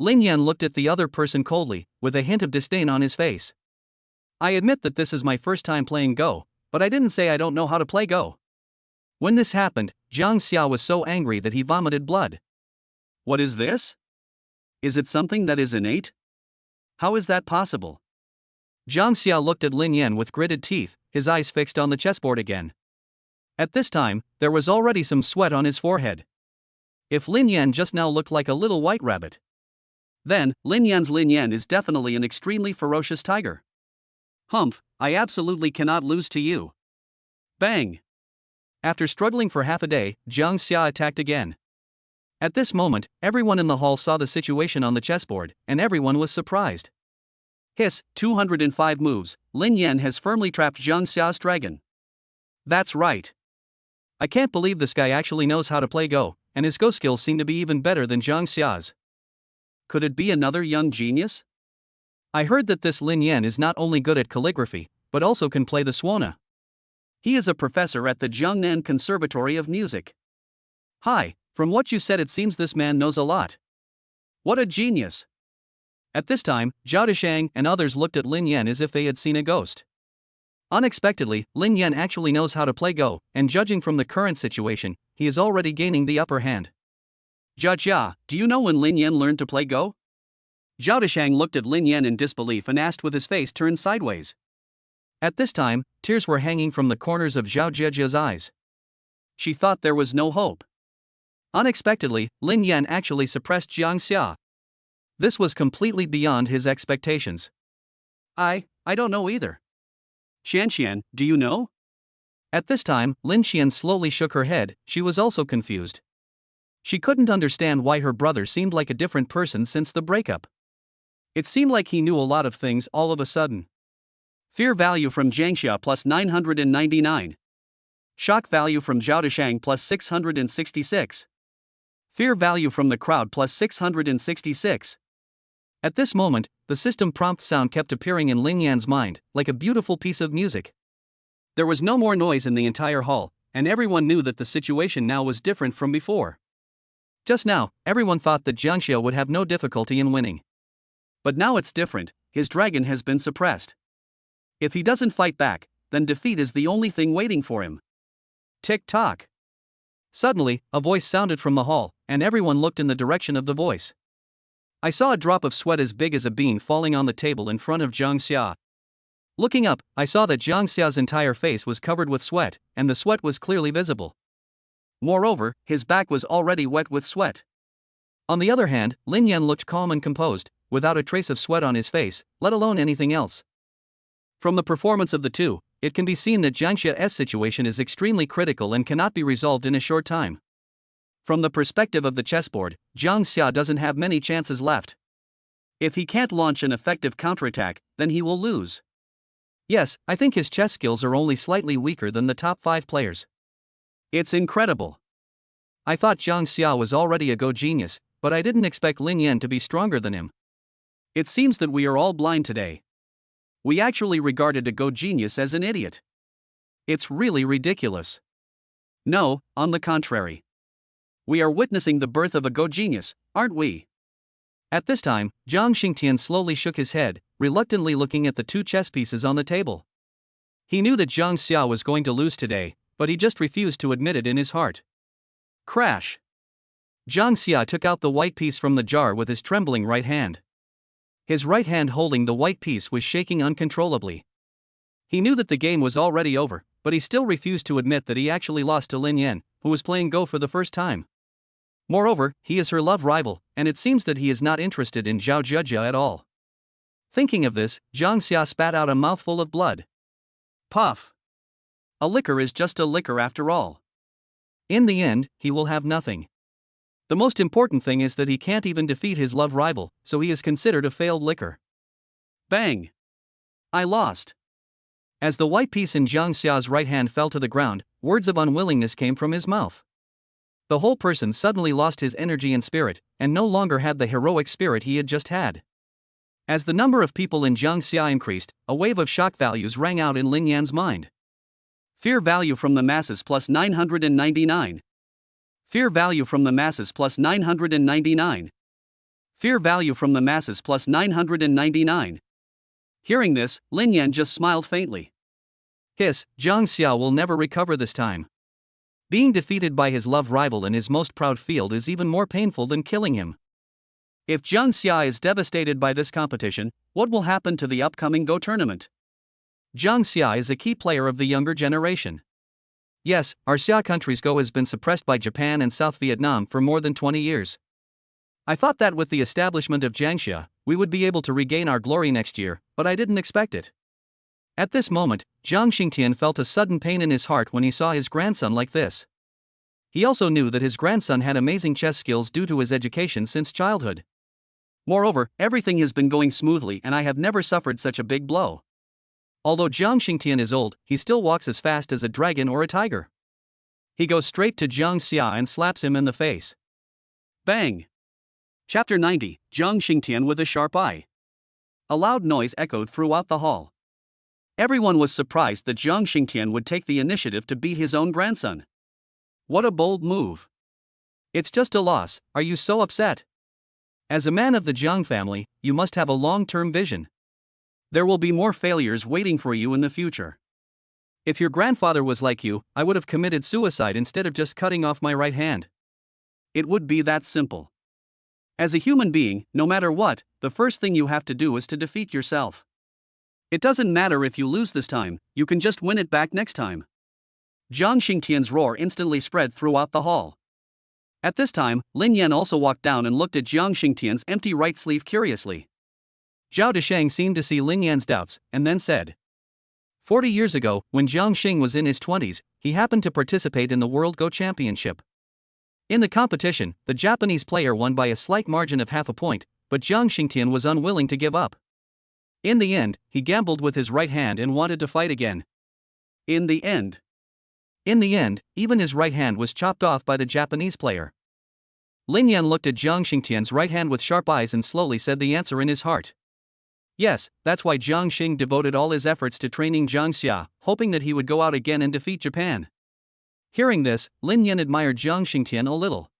Lin Yan looked at the other person coldly, with a hint of disdain on his face. "I admit that this is my first time playing Go, but I didn't say I don't know how to play Go." When this happened, Zhang Xia was so angry that he vomited blood. "What is this? Is it something that is innate? How is that possible?" Zhang Xia looked at Lin Yan with gritted teeth, his eyes fixed on the chessboard again. At this time, there was already some sweat on his forehead. If Lin Yan just now looked like a little white rabbit, then Lin Yan is definitely an extremely ferocious tiger. "Humph, I absolutely cannot lose to you." Bang! After struggling for half a day, Zhang Xia attacked again. At this moment, everyone in the hall saw the situation on the chessboard, and everyone was surprised. Hiss, 205 moves, Lin Yan has firmly trapped Zhang Xia's dragon. That's right. I can't believe this guy actually knows how to play Go, and his Go skills seem to be even better than Zhang Xia's. Could it be another young genius? I heard that this Lin Yan is not only good at calligraphy, but also can play the suona. He is a professor at the Jiangnan Conservatory of Music. Hi, from what you said it seems this man knows a lot. What a genius! At this time, Zhao Deshang and others looked at Lin Yan as if they had seen a ghost. Unexpectedly, Lin Yan actually knows how to play Go, and judging from the current situation, he is already gaining the upper hand. "Jia, do you know when Lin Yan learned to play Go?" Zhao Deshang looked at Lin Yan in disbelief and asked with his face turned sideways. At this time, tears were hanging from the corners of Zhao Jiajia's eyes. She thought there was no hope. Unexpectedly, Lin Yan actually suppressed Zhang Xia. This was completely beyond his expectations. I don't know either. Xian, do you know?" At this time, Lin Xian slowly shook her head. She was also confused. She couldn't understand why her brother seemed like a different person since the breakup. It seemed like he knew a lot of things all of a sudden. Fear value from Jiangxia plus 999. Shock value from Zhao Deshang plus 666. Fear value from the crowd plus 666. At this moment, the system prompt sound kept appearing in Lin Yan's mind, like a beautiful piece of music. There was no more noise in the entire hall, and everyone knew that the situation now was different from before. Just now, everyone thought that Jiangxia would have no difficulty in winning. But now it's different, his dragon has been suppressed. If he doesn't fight back, then defeat is the only thing waiting for him. Tick-tock. Suddenly, a voice sounded from the hall, and everyone looked in the direction of the voice. I saw a drop of sweat as big as a bean falling on the table in front of Zhang Xia. Looking up, I saw that Zhang Xia's entire face was covered with sweat, and the sweat was clearly visible. Moreover, his back was already wet with sweat. On the other hand, Lin Yan looked calm and composed, without a trace of sweat on his face, let alone anything else. From the performance of the two, it can be seen that Zhang Xia's situation is extremely critical and cannot be resolved in a short time. From the perspective of the chessboard, Zhang Xia doesn't have many chances left. If he can't launch an effective counterattack, then he will lose. Yes, I think his chess skills are only slightly weaker than the top 5 players. It's incredible. I thought Zhang Xia was already a Go genius, but I didn't expect Lin Yan to be stronger than him. It seems that we are all blind today. We actually regarded a Go genius as an idiot. It's really ridiculous. No, on the contrary. We are witnessing the birth of a Go genius, aren't we? At this time, Zhang Xingtian slowly shook his head, reluctantly looking at the two chess pieces on the table. He knew that Zhang Xia was going to lose today, but he just refused to admit it in his heart. Crash! Zhang Xia took out the white piece from the jar with his trembling right hand. His right hand holding the white piece was shaking uncontrollably. He knew that the game was already over, but he still refused to admit that he actually lost to Lin Yan, who was playing Go for the first time. Moreover, he is her love rival, and it seems that he is not interested in Zhao Zhejia at all. Thinking of this, Zhang Xia spat out a mouthful of blood. Puff! A liquor is just a liquor after all. In the end, he will have nothing. The most important thing is that he can't even defeat his love rival, so he is considered a failed liquor. Bang! I lost. As the white piece in Zhang Xia's right hand fell to the ground, words of unwillingness came from his mouth. The whole person suddenly lost his energy and spirit, and no longer had the heroic spirit he had just had. As the number of people in Zhang Xia increased, a wave of shock values rang out in Lin Yan's mind. Fear value from the masses plus 999. Fear value from the masses plus 999. Fear value from the masses plus 999. Hearing this, Lin Yan just smiled faintly. Hiss, Zhang Xia will never recover this time. Being defeated by his love rival in his most proud field is even more painful than killing him. If Zhang Xia is devastated by this competition, what will happen to the upcoming Go tournament? Zhang Xia is a key player of the younger generation. Yes, our Xia country's Go has been suppressed by Japan and South Vietnam for more than 20 years. I thought that with the establishment of Jiangxia, we would be able to regain our glory next year, but I didn't expect it. At this moment, Zhang Xingtian felt a sudden pain in his heart when he saw his grandson like this. He also knew that his grandson had amazing chess skills due to his education since childhood. Moreover, everything has been going smoothly and I have never suffered such a big blow. Although Zhang Xingtian is old, he still walks as fast as a dragon or a tiger. He goes straight to Zhang Xia and slaps him in the face. Bang! Chapter 90, Zhang Xingtian with a sharp eye. A loud noise echoed throughout the hall. Everyone was surprised that Zhang Xingtian would take the initiative to beat his own grandson. What a bold move. It's just a loss, are you so upset? As a man of the Zhang family, you must have a long-term vision. There will be more failures waiting for you in the future. If your grandfather was like you, I would have committed suicide instead of just cutting off my right hand. It would be that simple. As a human being, no matter what, the first thing you have to do is to defeat yourself. It doesn't matter if you lose this time, you can just win it back next time. Zhang Xingtian's roar instantly spread throughout the hall. At this time, Lin Yan also walked down and looked at Zhang Xingtian's empty right sleeve curiously. Zhao Desheng seemed to see Lin Yan's doubts, and then said, 40 years ago, when Jiang Xing was in his 20s, he happened to participate in the World Go Championship. In the competition, the Japanese player won by a slight margin of half a point, but Zhang Xingtian was unwilling to give up. In the end, he gambled with his right hand and wanted to fight again. In the end, even his right hand was chopped off by the Japanese player. Lin Yan looked at Zhang Xingtian's right hand with sharp eyes and slowly said the answer in his heart. Yes, that's why Jiang Xing devoted all his efforts to training Zhang Xia, hoping that he would go out again and defeat Japan. Hearing this, Lin Yan admired Zhang Xingtian a little.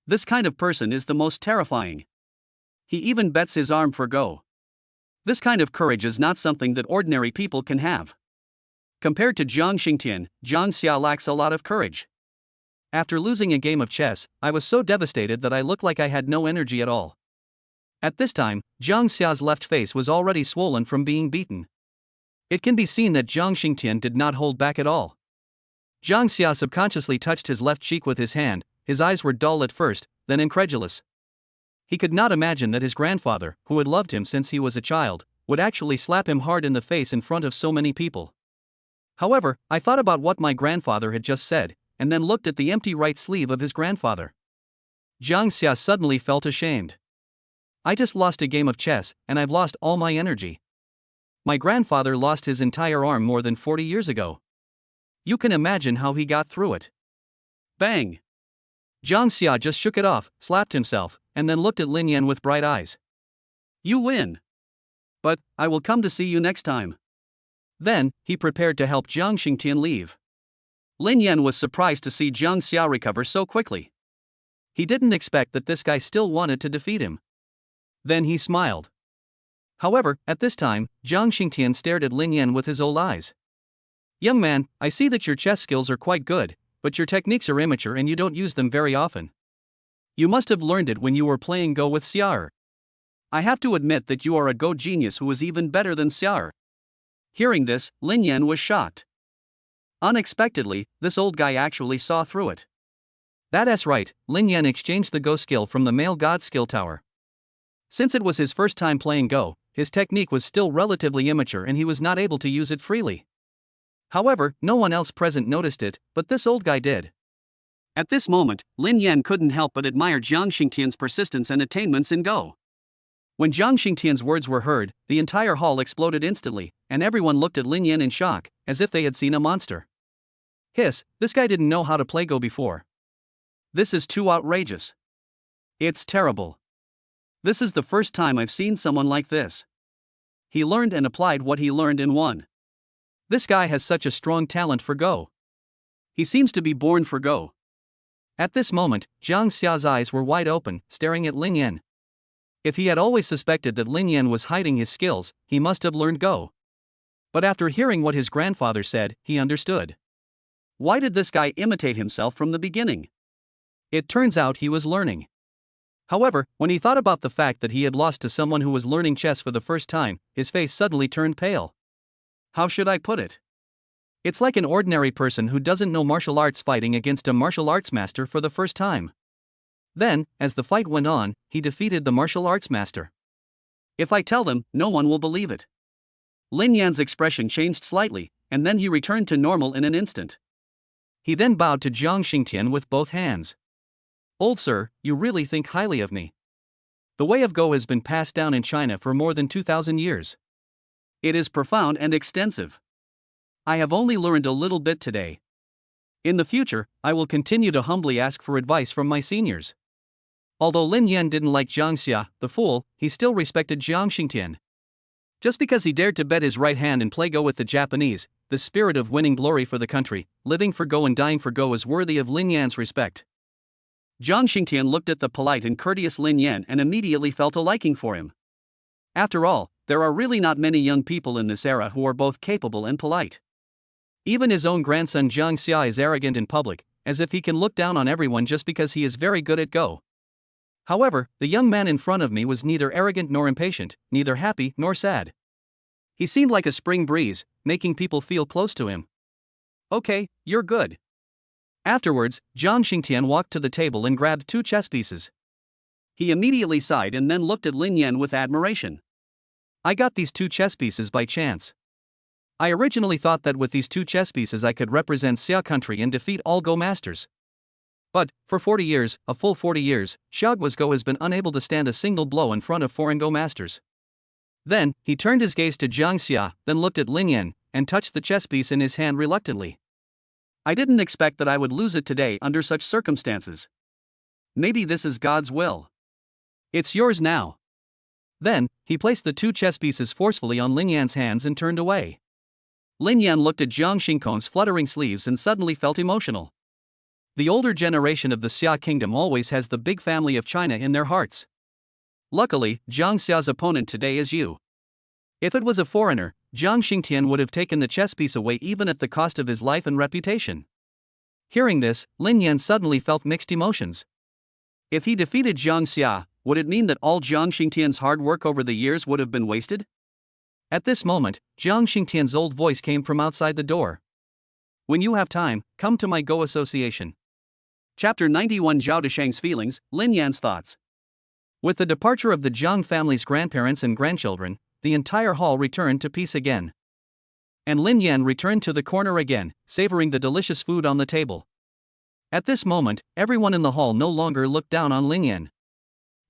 This kind of person is the most terrifying. He even bets his arm for Go. This kind of courage is not something that ordinary people can have. Compared to Zhang Xingtian, Zhang Xia lacks a lot of courage. After losing a game of chess, I was so devastated that I looked like I had no energy at all. At this time, Zhang Xia's left face was already swollen from being beaten. It can be seen that Zhang Xingtian did not hold back at all. Zhang Xia subconsciously touched his left cheek with his hand, his eyes were dull at first, then incredulous. He could not imagine that his grandfather, who had loved him since he was a child, would actually slap him hard in the face in front of so many people. However, I thought about what my grandfather had just said, and then looked at the empty right sleeve of his grandfather. Zhang Xia suddenly felt ashamed. I just lost a game of chess, and I've lost all my energy. My grandfather lost his entire arm more than 40 years ago. You can imagine how he got through it. Bang! Zhang Xia just shook it off, slapped himself, and then looked at Lin Yan with bright eyes. You win. But, I will come to see you next time. Then, he prepared to help Jiang Xingtian leave. Lin Yan was surprised to see Jiang Xia recover so quickly. He didn't expect that this guy still wanted to defeat him. Then he smiled. However, at this time, Jiang Xingtian stared at Lin Yan with his old eyes. Young man, I see that your chess skills are quite good, but your techniques are immature and you don't use them very often. You must have learned it when you were playing Go with Xiaer. I have to admit that you are a Go genius who is even better than Xiaer. Hearing this, Lin Yan was shocked. Unexpectedly, this old guy actually saw through it. That's right, Lin Yan exchanged the Go skill from the male god skill tower. Since it was his first time playing Go, his technique was still relatively immature and he was not able to use it freely. However, no one else present noticed it, but this old guy did. At this moment, Lin Yan couldn't help but admire Jiang Xingtian's persistence and attainments in Go. When Jiang Xingtian's words were heard, the entire hall exploded instantly, and everyone looked at Lin Yan in shock, as if they had seen a monster. Hiss, this guy didn't know how to play Go before. This is too outrageous. It's terrible. This is the first time I've seen someone like this. He learned and applied what he learned and won. This guy has such a strong talent for Go. He seems to be born for Go. At this moment, Jiang Xia's eyes were wide open, staring at Lin Yan. If he had always suspected that Lin Yan was hiding his skills, he must have learned Go. But after hearing what his grandfather said, he understood. Why did this guy imitate himself from the beginning? It turns out he was learning. However, when he thought about the fact that he had lost to someone who was learning chess for the first time, his face suddenly turned pale. How should I put it? It's like an ordinary person who doesn't know martial arts fighting against a martial arts master for the first time. Then, as the fight went on, he defeated the martial arts master. If I tell them, no one will believe it. Lin Yan's expression changed slightly, and then he returned to normal in an instant. He then bowed to Jiang Xingtian with both hands. Old sir, you really think highly of me. The way of Go has been passed down in China for more than 2,000 years. It is profound and extensive. I have only learned a little bit today. In the future, I will continue to humbly ask for advice from my seniors. Although Lin Yan didn't like Jiang Xia, the fool, he still respected Jiang Xingtian. Just because he dared to bet his right hand and play Go with the Japanese, the spirit of winning glory for the country, living for Go and dying for Go is worthy of Lin Yan's respect. Jiang Xingtian looked at the polite and courteous Lin Yan and immediately felt a liking for him. After all, there are really not many young people in this era who are both capable and polite. Even his own grandson Jiang Xia is arrogant in public, as if he can look down on everyone just because he is very good at Go. However, the young man in front of me was neither arrogant nor impatient, neither happy nor sad. He seemed like a spring breeze, making people feel close to him. Okay, you're good. Afterwards, Jiang Xingtian walked to the table and grabbed 2 chess pieces. He immediately sighed and then looked at Lin Yan with admiration. I got these 2 chess pieces by chance. I originally thought that with these 2 chess pieces I could represent Xia country and defeat all Go masters. But, for 40 years, a full 40 years, Xiaoguo's Go has been unable to stand a single blow in front of foreign Go masters. Then, he turned his gaze to Jiang Xia, then looked at Lin Yan, and touched the chess piece in his hand reluctantly. I didn't expect that I would lose it today under such circumstances. Maybe this is God's will. It's yours now. Then, he placed the 2 chess pieces forcefully on Lin Yan's hands and turned away. Lin Yan looked at Jiang Xingtian's fluttering sleeves and suddenly felt emotional. The older generation of the Xia kingdom always has the big family of China in their hearts. Luckily, Jiang Xia's opponent today is you. If it was a foreigner, Jiang Xingtian would have taken the chess piece away even at the cost of his life and reputation. Hearing this, Lin Yan suddenly felt mixed emotions. If he defeated Jiang Xia, would it mean that all Jiang Xingtian's hard work over the years would have been wasted? At this moment, Jiang Xingtian's old voice came from outside the door. When you have time, come to my Go Association. Chapter 91 Zhao Desheng's feelings, Lin Yan's thoughts. With the departure of the Jiang family's grandparents and grandchildren, the entire hall returned to peace again. And Lin Yan returned to the corner again, savoring the delicious food on the table. At this moment, everyone in the hall no longer looked down on Lin Yan.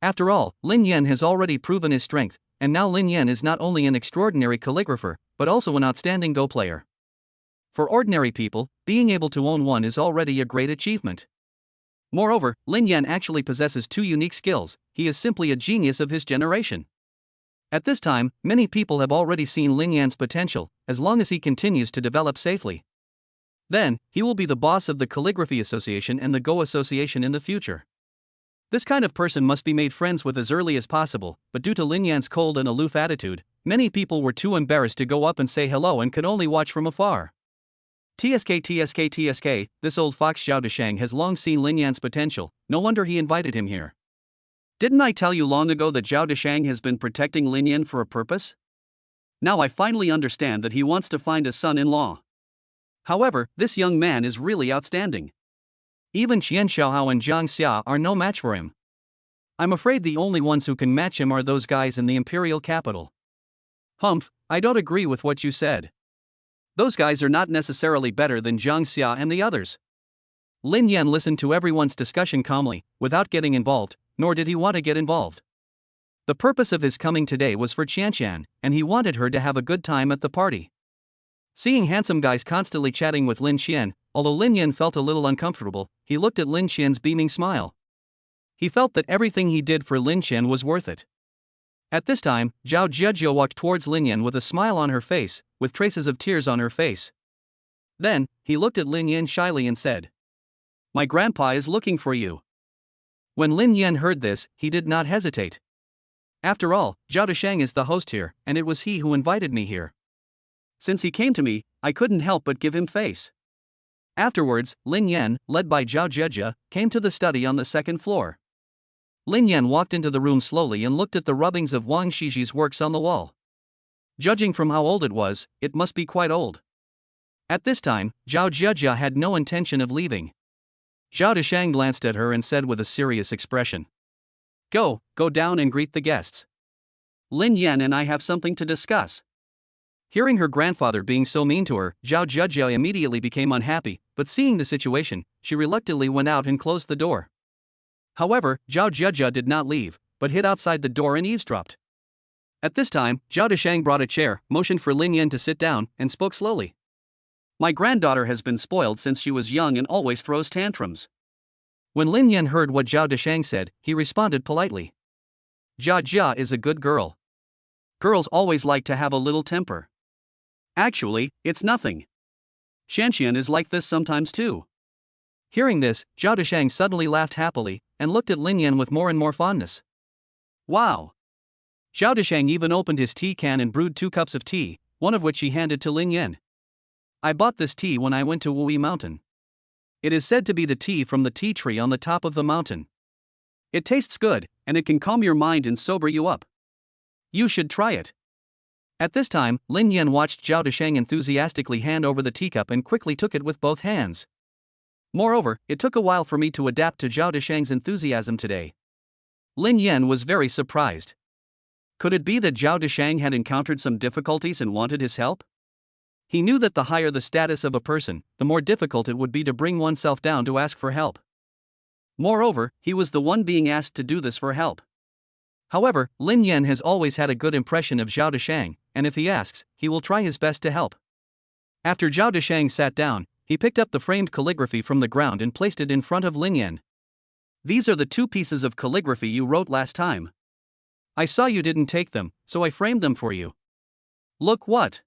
After all, Lin Yan has already proven his strength, and now Lin Yan is not only an extraordinary calligrapher, but also an outstanding Go player. For ordinary people, being able to own one is already a great achievement. Moreover, Lin Yan actually possesses 2 unique skills. He is simply a genius of his generation. At this time, many people have already seen Lin Yan's potential, as long as he continues to develop safely. Then, he will be the boss of the Calligraphy Association and the Go Association in the future. This kind of person must be made friends with as early as possible, but due to Lin Yan's cold and aloof attitude, many people were too embarrassed to go up and say hello and could only watch from afar. TSK, this old fox Zhao Deshang has long seen Lin Yan's potential, no wonder he invited him here. Didn't I tell you long ago that Zhao Deshang has been protecting Lin Yan for a purpose? Now I finally understand that he wants to find a son-in-law. However, this young man is really outstanding. Even Qian Xiaohao and Jiang Xia are no match for him. I'm afraid the only ones who can match him are those guys in the imperial capital. Humph, I don't agree with what you said. Those guys are not necessarily better than Jiang Xia and the others. Lin Yan listened to everyone's discussion calmly, without getting involved, nor did he want to get involved. The purpose of his coming today was for Qianqian, and he wanted her to have a good time at the party. Seeing handsome guys constantly chatting with Lin Qian, although Lin Yan felt a little uncomfortable, he looked at Lin Qian's beaming smile. He felt that everything he did for Lin Qian was worth it. At this time, Zhao Jiajio walked towards Lin Yan with a smile on her face, with traces of tears on her face. Then, he looked at Lin Yan shyly and said, "My grandpa is looking for you." When Lin Yan heard this, he did not hesitate. After all, Zhao Deshang is the host here, and it was he who invited me here. Since he came to me, I couldn't help but give him face. Afterwards, Lin Yan, led by Zhao Jiajia, came to the study on the second floor. Lin Yan walked into the room slowly and looked at the rubbings of Wang Shiji's works on the wall. Judging from how old it was, it must be quite old. At this time, Zhao Jiajia had no intention of leaving. Zhao Deshang glanced at her and said with a serious expression, Go down and greet the guests. Lin Yan and I have something to discuss." Hearing her grandfather being so mean to her, Zhao Jiajia immediately became unhappy, but seeing the situation, she reluctantly went out and closed the door. However, Zhao Jiajia did not leave, but hid outside the door and eavesdropped. At this time, Zhao Deshang brought a chair, motioned for Lin Yan to sit down, and spoke slowly. "My granddaughter has been spoiled since she was young and always throws tantrums." When Lin Yan heard what Zhao Deshang said, he responded politely. "Jia Jia is a good girl. Girls always like to have a little temper. Actually, it's nothing. Shanxian is like this sometimes too." Hearing this, Zhao Deshang suddenly laughed happily, and looked at Lin Yan with more and more fondness. Wow! Zhao Deshang even opened his tea can and brewed 2 cups of tea, one of which he handed to Lin Yan. "I bought this tea when I went to Wui Mountain. It is said to be the tea from the tea tree on the top of the mountain. It tastes good, and it can calm your mind and sober you up. You should try it." At this time, Lin Yan watched Zhao Deshang enthusiastically hand over the teacup and quickly took it with both hands. Moreover, it took a while for me to adapt to Zhao Deshang's enthusiasm today. Lin Yan was very surprised. Could it be that Zhao Deshang had encountered some difficulties and wanted his help? He knew that the higher the status of a person, the more difficult it would be to bring oneself down to ask for help. Moreover, he was the one being asked to do this for help. However, Lin Yan has always had a good impression of Zhao Deshang, and if he asks, he will try his best to help. After Zhao Deshang sat down, he picked up the framed calligraphy from the ground and placed it in front of Lin Yan. "These are the 2 pieces of calligraphy you wrote last time. I saw you didn't take them, so I framed them for you. Look what."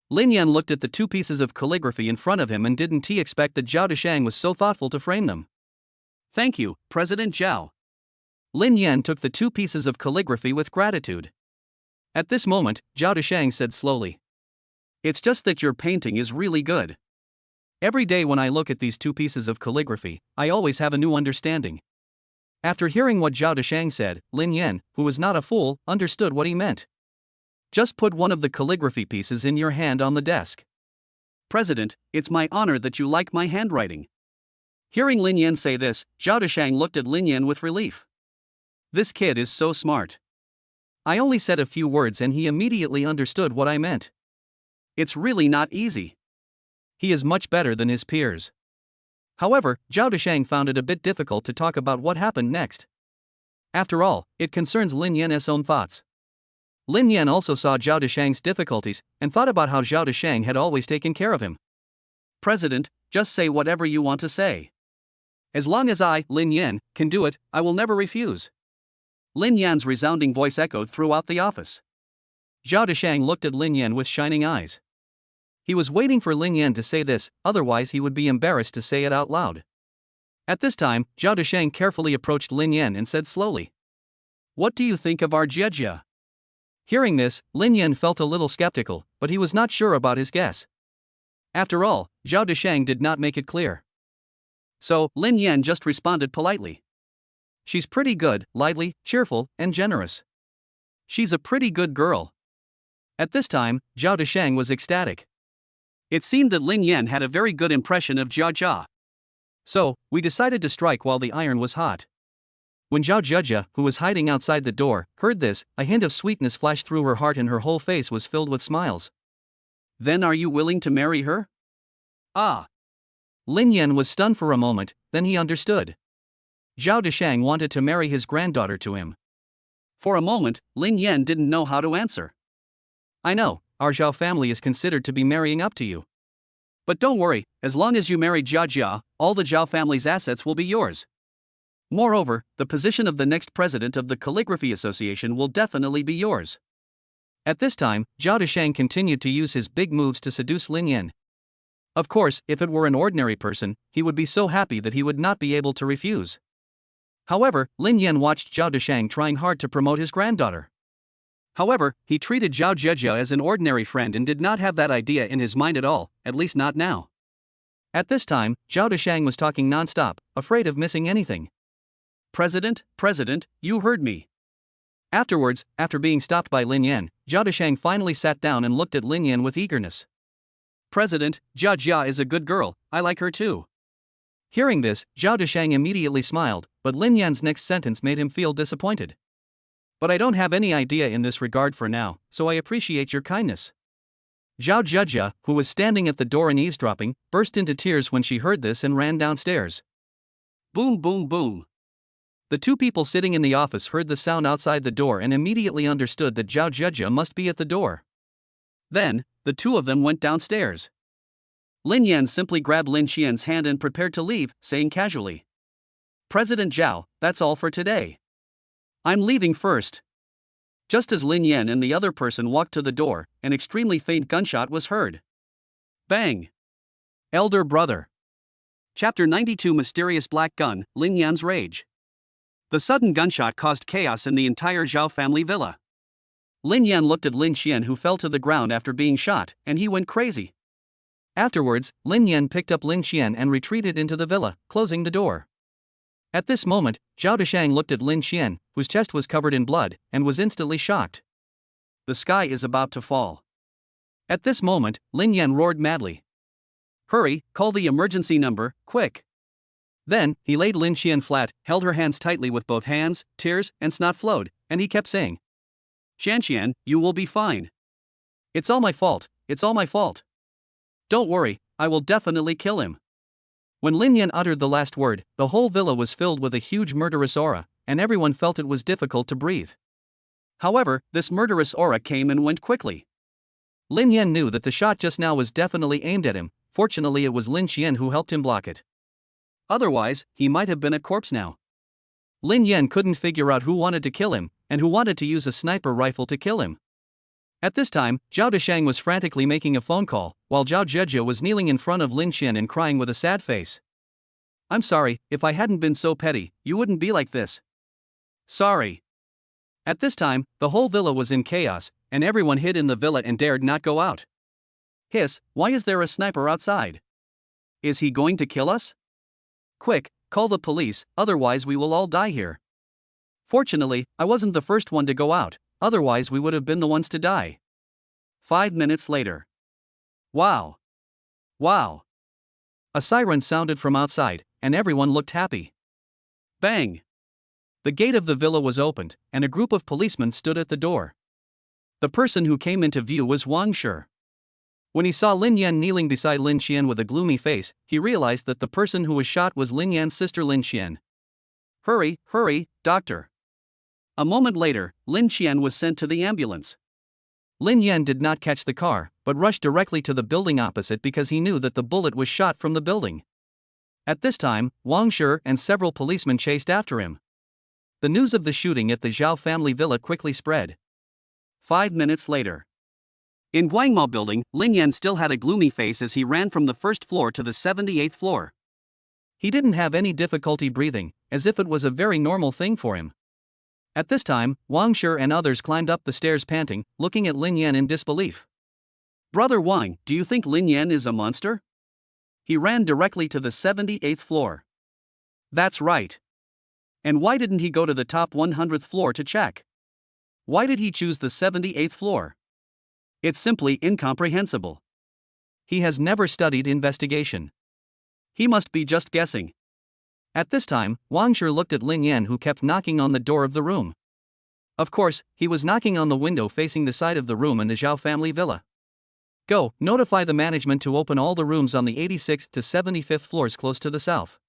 Lin Yan looked at the 2 pieces of calligraphy in front of him and didn't he expect that Zhao Deshang was so thoughtful to frame them. "Thank you, President Zhao." Lin Yan took the 2 pieces of calligraphy with gratitude. At this moment, Zhao Deshang said slowly, "It's just that your painting is really good. Every day when I look at these 2 pieces of calligraphy, I always have a new understanding." After hearing what Zhao Deshang said, Lin Yan, who was not a fool, understood what he meant. "Just put one of the calligraphy pieces in your hand on the desk." "President, it's my honor that you like my handwriting." Hearing Lin Yan say this, Zhao Deshang looked at Lin Yan with relief. This kid is so smart. I only said a few words and he immediately understood what I meant. It's really not easy. He is much better than his peers. However, Zhao Deshang found it a bit difficult to talk about what happened next. After all, it concerns Lin Yan's own thoughts. Lin Yan also saw Zhao Deshang's difficulties and thought about how Zhao Deshang had always taken care of him. "President, just say whatever you want to say. As long as I, Lin Yan, can do it, I will never refuse." Lin Yan's resounding voice echoed throughout the office. Zhao Deshang looked at Lin Yan with shining eyes. He was waiting for Lin Yan to say this, otherwise he would be embarrassed to say it out loud. At this time, Zhao Deshang carefully approached Lin Yan and said slowly, "What do you think of our Jia?" Hearing this, Lin Yan felt a little skeptical, but he was not sure about his guess. After all, Zhao Deshang did not make it clear. So, Lin Yan just responded politely. She's pretty good, lively, cheerful, and generous. She's a pretty good girl. At this time, Zhao Deshang was ecstatic. It seemed that Lin Yan had a very good impression of Jia. So, we decided to strike while the iron was hot. When Zhao Jia, who was hiding outside the door, heard this, a hint of sweetness flashed through her heart and her whole face was filled with smiles. Then are you willing to marry her? Ah. Lin Yan was stunned for a moment, then he understood. Zhao Deshang wanted to marry his granddaughter to him. For a moment, Lin Yan didn't know how to answer. I know, our Zhao family is considered to be marrying up to you. But don't worry, as long as you marry Jia, all the Zhao family's assets will be yours. Moreover, the position of the next president of the Calligraphy Association will definitely be yours. At this time, Zhao Deshang continued to use his big moves to seduce Lin Yan. Of course, if it were an ordinary person, he would be so happy that he would not be able to refuse. However, Lin Yan watched Zhao Deshang trying hard to promote his granddaughter. However, he treated Zhao Jia as an ordinary friend and did not have that idea in his mind at all, at least not now. At this time, Zhao Deshang was talking non-stop, afraid of missing anything. President, you heard me. Afterwards, after being stopped by Lin Yan, Zhao Deshang finally sat down and looked at Lin Yan with eagerness. President, Jia is a good girl, I like her too. Hearing this, Zhao Deshang immediately smiled, but Lin Yan's next sentence made him feel disappointed. But I don't have any idea in this regard for now, so I appreciate your kindness. Zhao Jia, who was standing at the door and eavesdropping, burst into tears when she heard this and ran downstairs. Boom boom boom. The two people sitting in the office heard the sound outside the door and immediately understood that Zhao Jia must be at the door. Then, the two of them went downstairs. Lin Yan simply grabbed Lin Qian's hand and prepared to leave, saying casually, "President Zhao, that's all for today. I'm leaving first." Just as Lin Yan and the other person walked to the door, an extremely faint gunshot was heard. Bang! Elder brother. Chapter 92 Mysterious Black Gun, Lin Yan's Rage. The sudden gunshot caused chaos in the entire Zhao family villa. Lin Yan looked at Lin Qian, who fell to the ground after being shot, and he went crazy. Afterwards, Lin Yan picked up Lin Qian and retreated into the villa, closing the door. At this moment, Zhao Deshang looked at Lin Qian, whose chest was covered in blood, and was instantly shocked. The sky is about to fall. At this moment, Lin Yan roared madly. "Hurry, call the emergency number, quick." Then, he laid Lin Qian flat, held her hands tightly with both hands, tears and snot flowed, and he kept saying, "Qian, you will be fine. It's all my fault, it's all my fault. Don't worry, I will definitely kill him." When Lin Yan uttered the last word, the whole villa was filled with a huge murderous aura, and everyone felt it was difficult to breathe. However, this murderous aura came and went quickly. Lin Yan knew that the shot just now was definitely aimed at him. Fortunately, it was Lin Qian who helped him block it. Otherwise, he might have been a corpse now. Lin Yan couldn't figure out who wanted to kill him, and who wanted to use a sniper rifle to kill him. At this time, Zhao Deshang was frantically making a phone call, while Zhao Jia was kneeling in front of Lin Qian and crying with a sad face. "I'm sorry, if I hadn't been so petty, you wouldn't be like this. Sorry." At this time, the whole villa was in chaos, and everyone hid in the villa and dared not go out. "Hiss, why is there a sniper outside? Is he going to kill us? Quick, call the police, otherwise we will all die here." Fortunately, I wasn't the first one to go out, otherwise we would have been the ones to die. 5 minutes later. Wow! Wow! A siren sounded from outside, and everyone looked happy. Bang! The gate of the villa was opened, and a group of policemen stood at the door. The person who came into view was Wang Shi. When he saw Lin Yan kneeling beside Lin Qian with a gloomy face, he realized that the person who was shot was Lin Yan's sister Lin Qian. "Hurry, hurry, doctor." A moment later, Lin Qian was sent to the ambulance. Lin Yan did not catch the car, but rushed directly to the building opposite because he knew that the bullet was shot from the building. At this time, Wang Shi and several policemen chased after him. The news of the shooting at the Zhao family villa quickly spread. 5 minutes later. In Guangmao building, Lin Yan still had a gloomy face as he ran from the first floor to the 78th floor. He didn't have any difficulty breathing, as if it was a very normal thing for him. At this time, Wang Shi and others climbed up the stairs panting, looking at Lin Yan in disbelief. Brother Wang, do you think Lin Yan is a monster? He ran directly to the 78th floor. That's right. And why didn't he go to the top 100th floor to check? Why did he choose the 78th floor? It's simply incomprehensible. He has never studied investigation. He must be just guessing. At this time, Wang Shi looked at Lin Yan, who kept knocking on the door of the room. Of course, he was knocking on the window facing the side of the room in the Zhao family villa. Go, notify the management to open all the rooms on the 86th to 75th floors close to the south.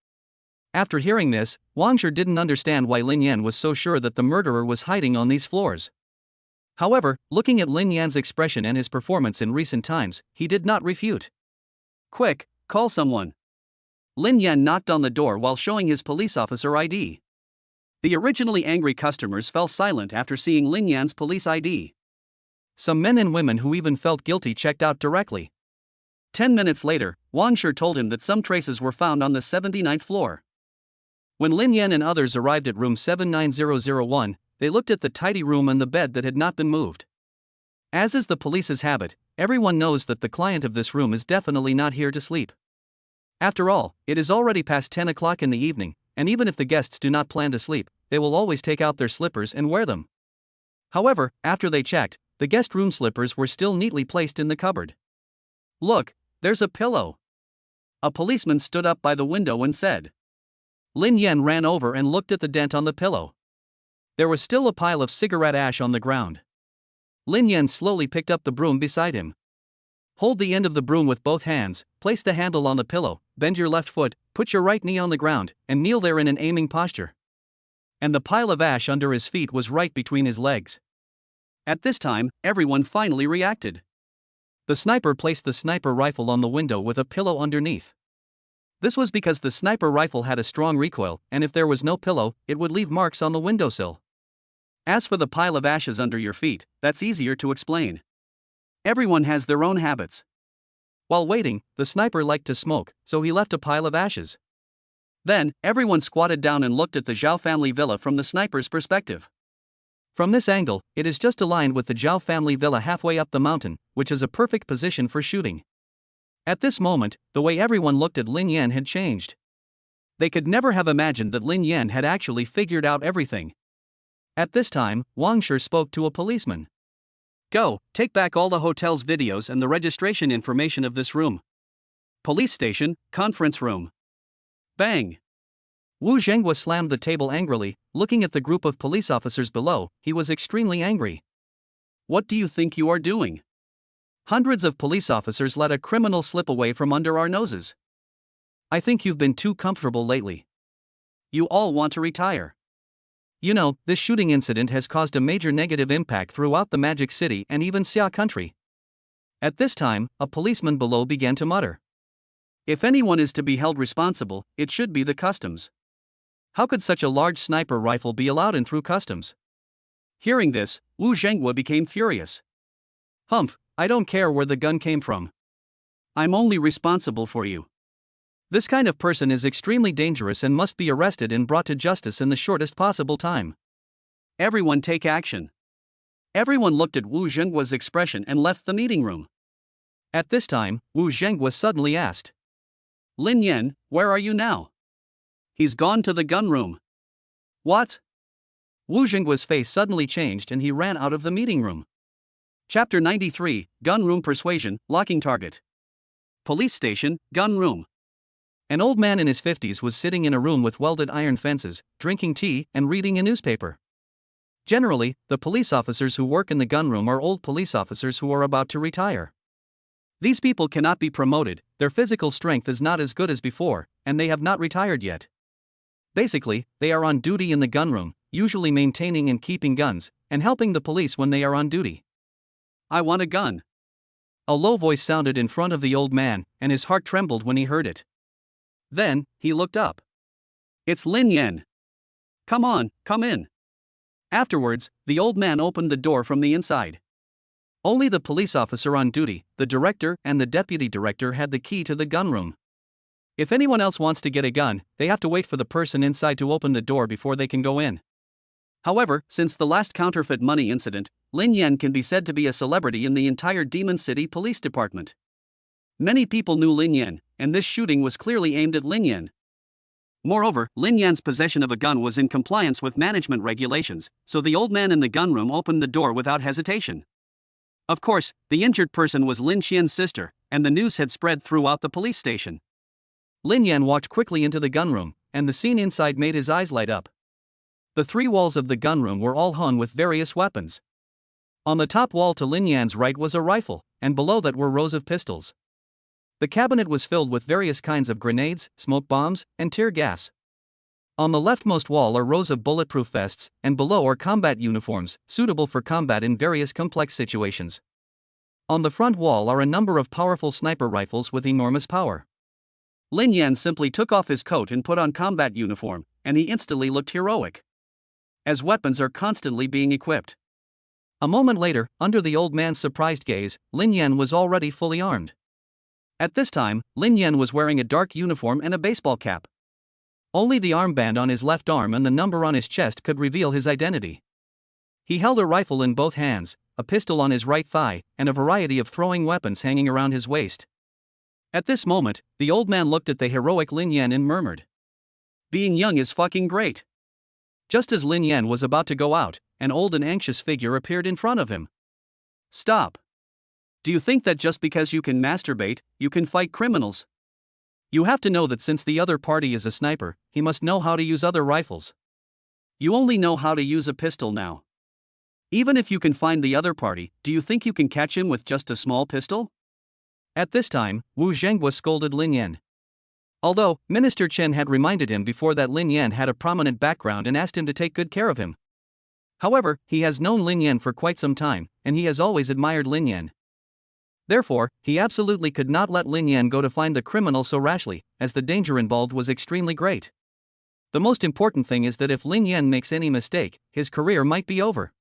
After hearing this, Wang Shi didn't understand why Lin Yan was so sure that the murderer was hiding on these floors. However, looking at Lin Yan's expression and his performance in recent times, he did not refute. Quick, call someone. Lin Yan knocked on the door while showing his police officer ID. The originally angry customers fell silent after seeing Lin Yan's police ID. Some men and women who even felt guilty checked out directly. 10 minutes later, Wang Shi told him that some traces were found on the 79th floor. When Lin Yan and others arrived at room 79001, they looked at the tidy room and the bed that had not been moved. As is the police's habit, everyone knows that the client of this room is definitely not here to sleep. After all, it is already past 10 o'clock in the evening, and even if the guests do not plan to sleep, they will always take out their slippers and wear them. However, after they checked, the guest room slippers were still neatly placed in the cupboard. Look, there's a pillow. A policeman stood up by the window and said. Lin Yan ran over and looked at the dent on the pillow. There was still a pile of cigarette ash on the ground. Lin Yan slowly picked up the broom beside him. Hold the end of the broom with both hands, place the handle on the pillow, bend your left foot, put your right knee on the ground, and kneel there in an aiming posture. And the pile of ash under his feet was right between his legs. At this time, everyone finally reacted. The sniper placed the sniper rifle on the window with a pillow underneath. This was because the sniper rifle had a strong recoil, and if there was no pillow, it would leave marks on the windowsill. As for the pile of ashes under your feet, that's easier to explain. Everyone has their own habits. While waiting, the sniper liked to smoke, so he left a pile of ashes. Then, everyone squatted down and looked at the Zhao family villa from the sniper's perspective. From this angle, it is just aligned with the Zhao family villa halfway up the mountain, which is a perfect position for shooting. At this moment, the way everyone looked at Lin Yan had changed. They could never have imagined that Lin Yan had actually figured out everything. At this time, Wang Shi spoke to a policeman. Go, take back all the hotel's videos and the registration information of this room. Police station, conference room. Bang! Wu Zhenghua slammed the table angrily, looking at the group of police officers below. He was extremely angry. What do you think you are doing? Hundreds of police officers let a criminal slip away from under our noses. I think you've been too comfortable lately. You all want to retire. You know, this shooting incident has caused a major negative impact throughout the Magic City and even Xia country. At this time, a policeman below began to mutter. If anyone is to be held responsible, it should be the customs. How could such a large sniper rifle be allowed in through customs? Hearing this, Wu Zhenghua became furious. Humph, I don't care where the gun came from. I'm only responsible for you. This kind of person is extremely dangerous and must be arrested and brought to justice in the shortest possible time. Everyone take action. Everyone looked at Wu Zhenghua's expression and left the meeting room. At this time, Wu Zhenghua suddenly asked. Lin Yan, where are you now? He's gone to the gun room. What? Wu Zhenghua's face suddenly changed and he ran out of the meeting room. Chapter 93, Gun Room Persuasion, Locking Target. Police Station, Gun Room. An old man in his 50s was sitting in a room with welded iron fences, drinking tea and reading a newspaper. Generally, the police officers who work in the gun room are old police officers who are about to retire. These people cannot be promoted, their physical strength is not as good as before, and they have not retired yet. Basically, they are on duty in the gun room, usually maintaining and keeping guns, and helping the police when they are on duty. I want a gun. A low voice sounded in front of the old man, and his heart trembled when he heard it. Then, he looked up. It's Lin Yan. Come on, come in. Afterwards, the old man opened the door from the inside. Only the police officer on duty, the director, and the deputy director had the key to the gun room. If anyone else wants to get a gun, they have to wait for the person inside to open the door before they can go in. However, since the last counterfeit money incident, Lin Yan can be said to be a celebrity in the entire Demon City Police Department. Many people knew Lin Yan, and this shooting was clearly aimed at Lin Yan. Moreover, Lin Yan's possession of a gun was in compliance with management regulations, so the old man in the gun room opened the door without hesitation. Of course, the injured person was Lin Qian's sister, and the news had spread throughout the police station. Lin Yan walked quickly into the gun room, and the scene inside made his eyes light up. The three walls of the gun room were all hung with various weapons. On the top wall to Lin Yan's right was a rifle, and below that were rows of pistols. The cabinet was filled with various kinds of grenades, smoke bombs, and tear gas. On the leftmost wall are rows of bulletproof vests, and below are combat uniforms, suitable for combat in various complex situations. On the front wall are a number of powerful sniper rifles with enormous power. Lin Yan simply took off his coat and put on combat uniform, and he instantly looked heroic, as weapons are constantly being equipped. A moment later, under the old man's surprised gaze, Lin Yan was already fully armed. At this time, Lin Yan was wearing a dark uniform and a baseball cap. Only the armband on his left arm and the number on his chest could reveal his identity. He held a rifle in both hands, a pistol on his right thigh, and a variety of throwing weapons hanging around his waist. At this moment, the old man looked at the heroic Lin Yan and murmured, "Being young is fucking great." Just as Lin Yan was about to go out, an old and anxious figure appeared in front of him. "Stop. Do you think that just because you can masturbate, you can fight criminals? You have to know that since the other party is a sniper, he must know how to use other rifles. You only know how to use a pistol now. Even if you can find the other party, do you think you can catch him with just a small pistol?" At this time, Wu Zhenghua scolded Lin Yan. Although, Minister Chen had reminded him before that Lin Yan had a prominent background and asked him to take good care of him. However, he has known Lin Yan for quite some time, and he has always admired Lin Yan. Therefore, he absolutely could not let Lin Yan go to find the criminal so rashly, as the danger involved was extremely great. The most important thing is that if Lin Yan makes any mistake, his career might be over.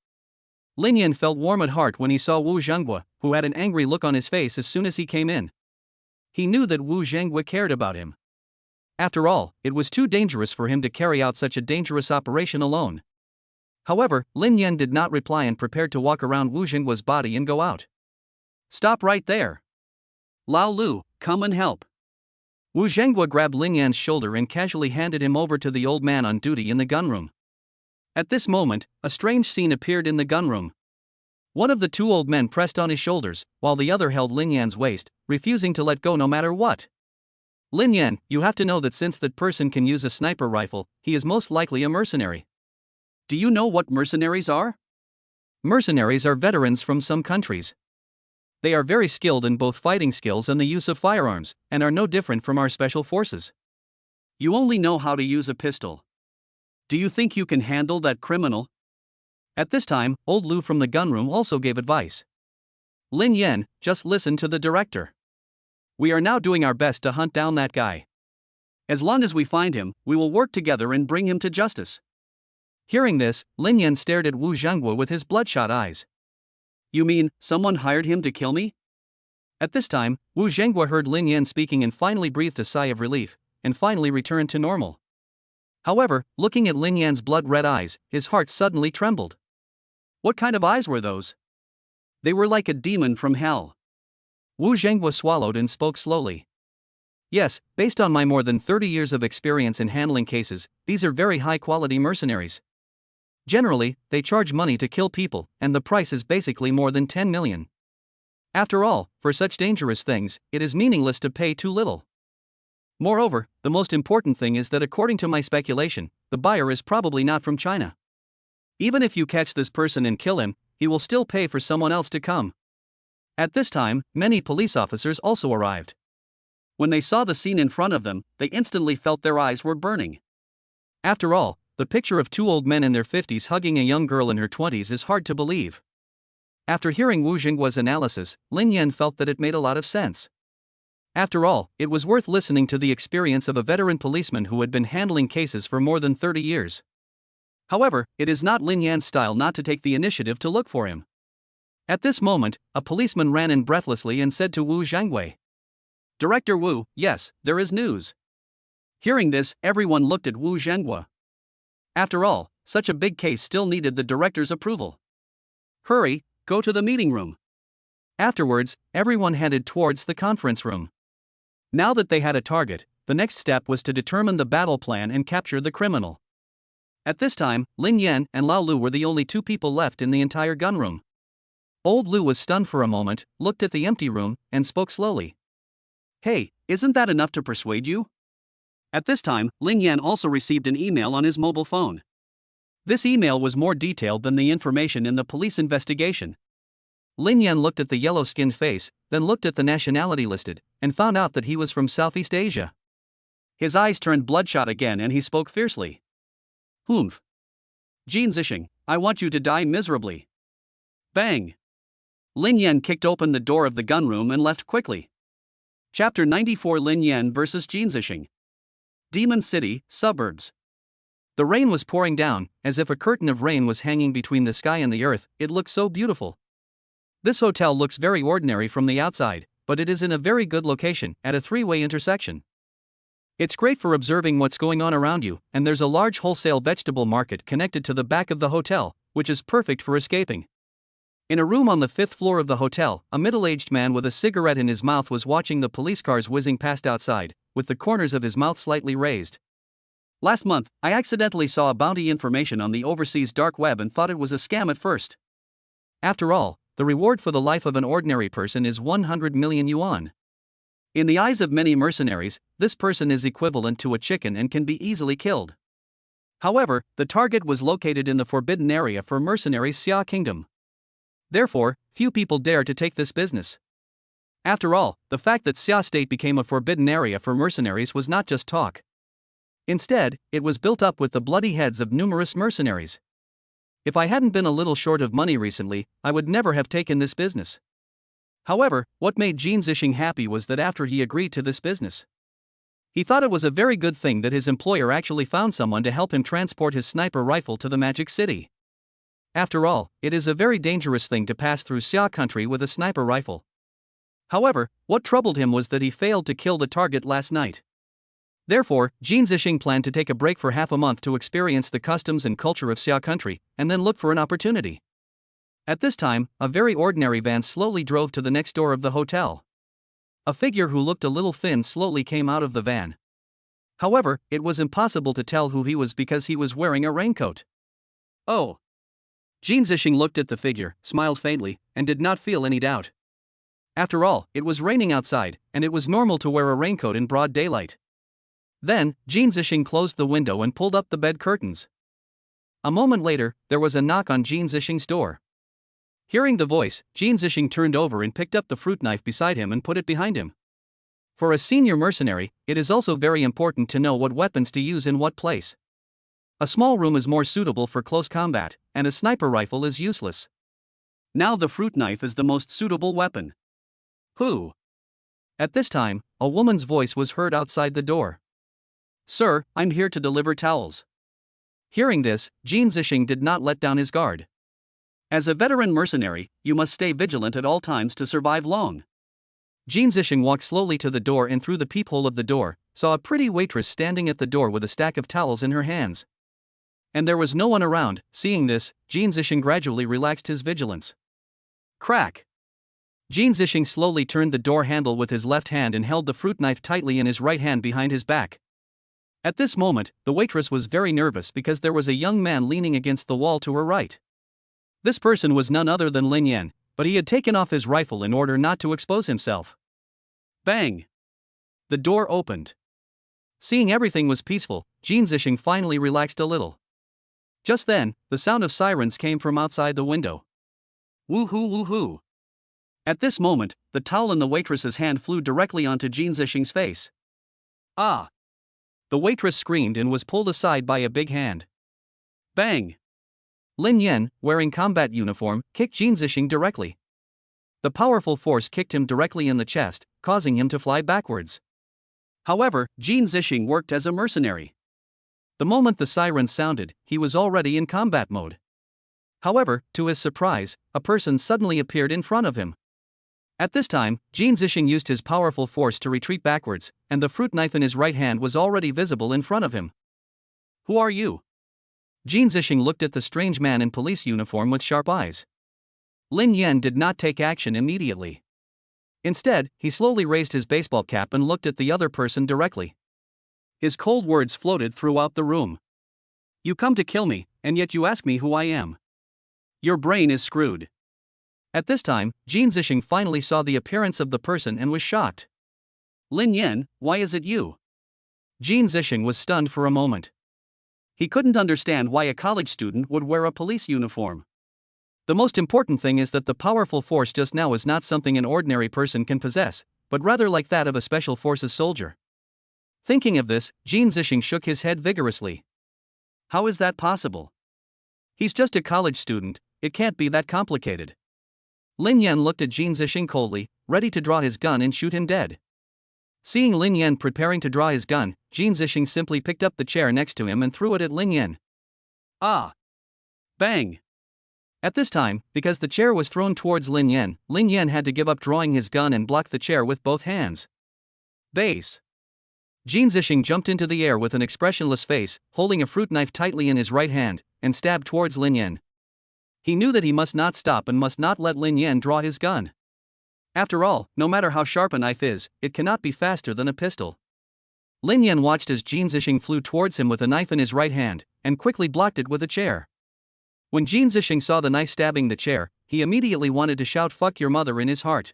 Lin Yan felt warm at heart when he saw Wu Zhenghua, who had an angry look on his face as soon as he came in. He knew that Wu Zhenghua cared about him. After all, it was too dangerous for him to carry out such a dangerous operation alone. However, Lin Yan did not reply and prepared to walk around Wu Zhenghua's body and go out. "Stop right there. Lao Lu, come and help." Wu Zhenghua grabbed Lin Yan's shoulder and casually handed him over to the old man on duty in the gun room. At this moment, a strange scene appeared in the gun room. One of the two old men pressed on his shoulders, while the other held Lin Yan's waist, refusing to let go no matter what. "Lin Yan, you have to know that since that person can use a sniper rifle, he is most likely a mercenary. Do you know what mercenaries are?" Mercenaries are veterans from some countries. They are very skilled in both fighting skills and the use of firearms, and are no different from our special forces. You only know how to use a pistol. Do you think you can handle that criminal? At this time, old Lu from the gun room also gave advice. "Lin Yan, just listen to the director. We are now doing our best to hunt down that guy. As long as we find him, we will work together and bring him to justice." Hearing this, Lin Yan stared at Wu Zhenghua with his bloodshot eyes. "You mean, someone hired him to kill me?" At this time, Wu Zhenghua heard Lin Yan speaking and finally breathed a sigh of relief, and finally returned to normal. However, looking at Lin Yan's blood-red eyes, his heart suddenly trembled. What kind of eyes were those? They were like a demon from hell. Wu Zhenghua swallowed and spoke slowly. "Yes, based on my more than 30 years of experience in handling cases, these are very high-quality mercenaries. Generally, they charge money to kill people, and the price is basically more than 10 million. After all, for such dangerous things, it is meaningless to pay too little. Moreover, the most important thing is that according to my speculation, the buyer is probably not from China. Even if you catch this person and kill him, he will still pay for someone else to come." At this time, many police officers also arrived. When they saw the scene in front of them, they instantly felt their eyes were burning. After all, the picture of two old men in their 50s hugging a young girl in her 20s is hard to believe. After hearing Wu Zhenghua's analysis, Lin Yan felt that it made a lot of sense. After all, it was worth listening to the experience of a veteran policeman who had been handling cases for more than 30 years. However, it is not Lin Yan's style not to take the initiative to look for him. At this moment, a policeman ran in breathlessly and said to Wu Zhangwei, "Director Wu, yes, there is news." Hearing this, everyone looked at Wu Zhangwei. After all, such a big case still needed the director's approval. "Hurry, go to the meeting room." Afterwards, everyone headed towards the conference room. Now that they had a target, the next step was to determine the battle plan and capture the criminal. At this time, Lin Yan and Lao Lu were the only two people left in the entire gunroom. Old Lu was stunned for a moment, looked at the empty room, and spoke slowly. "Hey, isn't that enough to persuade you?" At this time, Lin Yan also received an email on his mobile phone. This email was more detailed than the information in the police investigation. Lin Yan looked at the yellow-skinned face, then looked at the nationality listed, and found out that he was from Southeast Asia. His eyes turned bloodshot again and he spoke fiercely. "Humph. Jin Zixing, I want you to die miserably." Bang! Lin Yan kicked open the door of the gunroom and left quickly. Chapter 94: Lin Yan vs. Jin Zixing. Demon City, suburbs. The rain was pouring down, as if a curtain of rain was hanging between the sky and the earth. It looked so beautiful. This hotel looks very ordinary from the outside, but it is in a very good location, at a three-way intersection. It's great for observing what's going on around you, and there's a large wholesale vegetable market connected to the back of the hotel, which is perfect for escaping. In a room on the 5th floor of the hotel, a middle-aged man with a cigarette in his mouth was watching the police cars whizzing past outside, with the corners of his mouth slightly raised. "Last month, I accidentally saw a bounty information on the overseas dark web and thought it was a scam at first. After all, the reward for the life of an ordinary person is 100 million yuan. In the eyes of many mercenaries, this person is equivalent to a chicken and can be easily killed. However, the target was located in the forbidden area for mercenaries' Xia Kingdom. Therefore, few people dare to take this business. After all, the fact that Xia State became a forbidden area for mercenaries was not just talk. Instead, it was built up with the bloody heads of numerous mercenaries. If I hadn't been a little short of money recently, I would never have taken this business. However, what made Jin Zixing happy was that after he agreed to this business, he thought it was a very good thing that his employer actually found someone to help him transport his sniper rifle to the Magic City. After all, it is a very dangerous thing to pass through Xia country with a sniper rifle. However, what troubled him was that he failed to kill the target last night. Therefore, Jin Zixing planned to take a break for half a month to experience the customs and culture of Xia country, and then look for an opportunity. At this time, a very ordinary van slowly drove to the next door of the hotel. A figure who looked a little thin slowly came out of the van. However, it was impossible to tell who he was because he was wearing a raincoat. "Oh." Jin Zixing looked at the figure, smiled faintly, and did not feel any doubt. After all, it was raining outside, and it was normal to wear a raincoat in broad daylight. Then, Jin Zixing closed the window and pulled up the bed curtains. A moment later, there was a knock on Jin Zixing's door. Hearing the voice, Jin Zixing turned over and picked up the fruit knife beside him and put it behind him. For a senior mercenary, it is also very important to know what weapons to use in what place. A small room is more suitable for close combat, and a sniper rifle is useless. Now the fruit knife is the most suitable weapon. "Who?" At this time, a woman's voice was heard outside the door. "Sir, I'm here to deliver towels." Hearing this, Jin Zixing did not let down his guard. As a veteran mercenary, you must stay vigilant at all times to survive long. Jin Zixing walked slowly to the door and through the peephole of the door, saw a pretty waitress standing at the door with a stack of towels in her hands. And there was no one around. Seeing this, Jin Zixing gradually relaxed his vigilance. Crack! Jin Zixing slowly turned the door handle with his left hand and held the fruit knife tightly in his right hand behind his back. At this moment, the waitress was very nervous because there was a young man leaning against the wall to her right. This person was none other than Lin Yan, but he had taken off his rifle in order not to expose himself. Bang! The door opened. Seeing everything was peaceful, Jin Zixing finally relaxed a little. Just then, the sound of sirens came from outside the window. Woohoo woohoo! At this moment, the towel in the waitress's hand flew directly onto Jin Zixing's face. Ah! The waitress screamed and was pulled aside by a big hand. Bang! Lin Yan, wearing combat uniform, kicked Jin Zixing directly. The powerful force kicked him directly in the chest, causing him to fly backwards. However, Jin Zixing worked as a mercenary. The moment the siren sounded, he was already in combat mode. However, to his surprise, a person suddenly appeared in front of him. At this time, Jin Zixing used his powerful force to retreat backwards, and the fruit knife in his right hand was already visible in front of him. Who are you? Jin Zixing looked at the strange man in police uniform with sharp eyes. Lin Yan did not take action immediately. Instead, he slowly raised his baseball cap and looked at the other person directly. His cold words floated throughout the room. You come to kill me, and yet you ask me who I am. Your brain is screwed. At this time, Jin Zixing finally saw the appearance of the person and was shocked. Lin Yan, why is it you? Jin Zixing was stunned for a moment. He couldn't understand why a college student would wear a police uniform. The most important thing is that the powerful force just now is not something an ordinary person can possess, but rather like that of a special forces soldier. Thinking of this, Jin Zixing shook his head vigorously. How is that possible? He's just a college student, it can't be that complicated. Lin Yan looked at Jin Zixing coldly, ready to draw his gun and shoot him dead. Seeing Lin Yan preparing to draw his gun, Jin Zixing simply picked up the chair next to him and threw it at Lin Yan. Ah! Bang! At this time, because the chair was thrown towards Lin Yan had to give up drawing his gun and block the chair with both hands. Base! Jin Zixing jumped into the air with an expressionless face, holding a fruit knife tightly in his right hand, and stabbed towards Lin Yan. He knew that he must not stop and must not let Lin Yan draw his gun. After all, no matter how sharp a knife is, it cannot be faster than a pistol. Lin Yan watched as Jin Zixing flew towards him with a knife in his right hand, and quickly blocked it with a chair. When Jin Zixing saw the knife stabbing the chair, he immediately wanted to shout "fuck your mother" in his heart.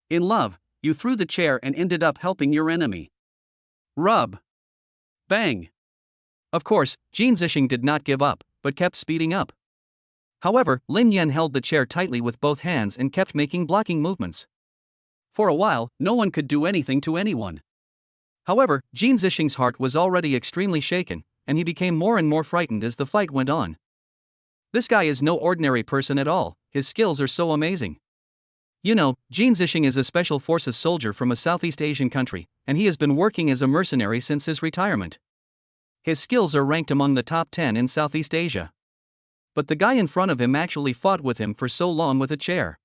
In love, you threw the chair and ended up helping your enemy. Rub! Bang! Of course, Jin Zixing did not give up, but kept speeding up. However, Lin Yan held the chair tightly with both hands and kept making blocking movements. For a while, no one could do anything to anyone. However, Jin Zixing's heart was already extremely shaken, and he became more and more frightened as the fight went on. This guy is no ordinary person at all, his skills are so amazing. You know, Jin Zixing is a special forces soldier from a Southeast Asian country, and he has been working as a mercenary since his retirement. His skills are ranked among the top 10 in Southeast Asia. But the guy in front of him actually fought with him for so long with a chair.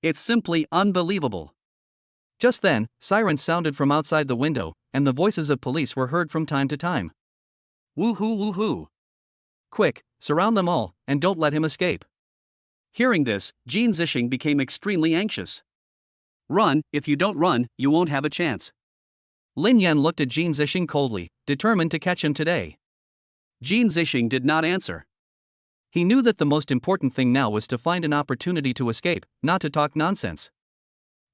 It's simply unbelievable. Just then, sirens sounded from outside the window, and the voices of police were heard from time to time. Woohoo woohoo! Quick, surround them all, and don't let him escape. Hearing this, Jin Zixing became extremely anxious. Run, if you don't run, you won't have a chance. Lin Yan looked at Jin Zixing coldly, determined to catch him today. Jin Zixing did not answer. He knew that the most important thing now was to find an opportunity to escape, not to talk nonsense.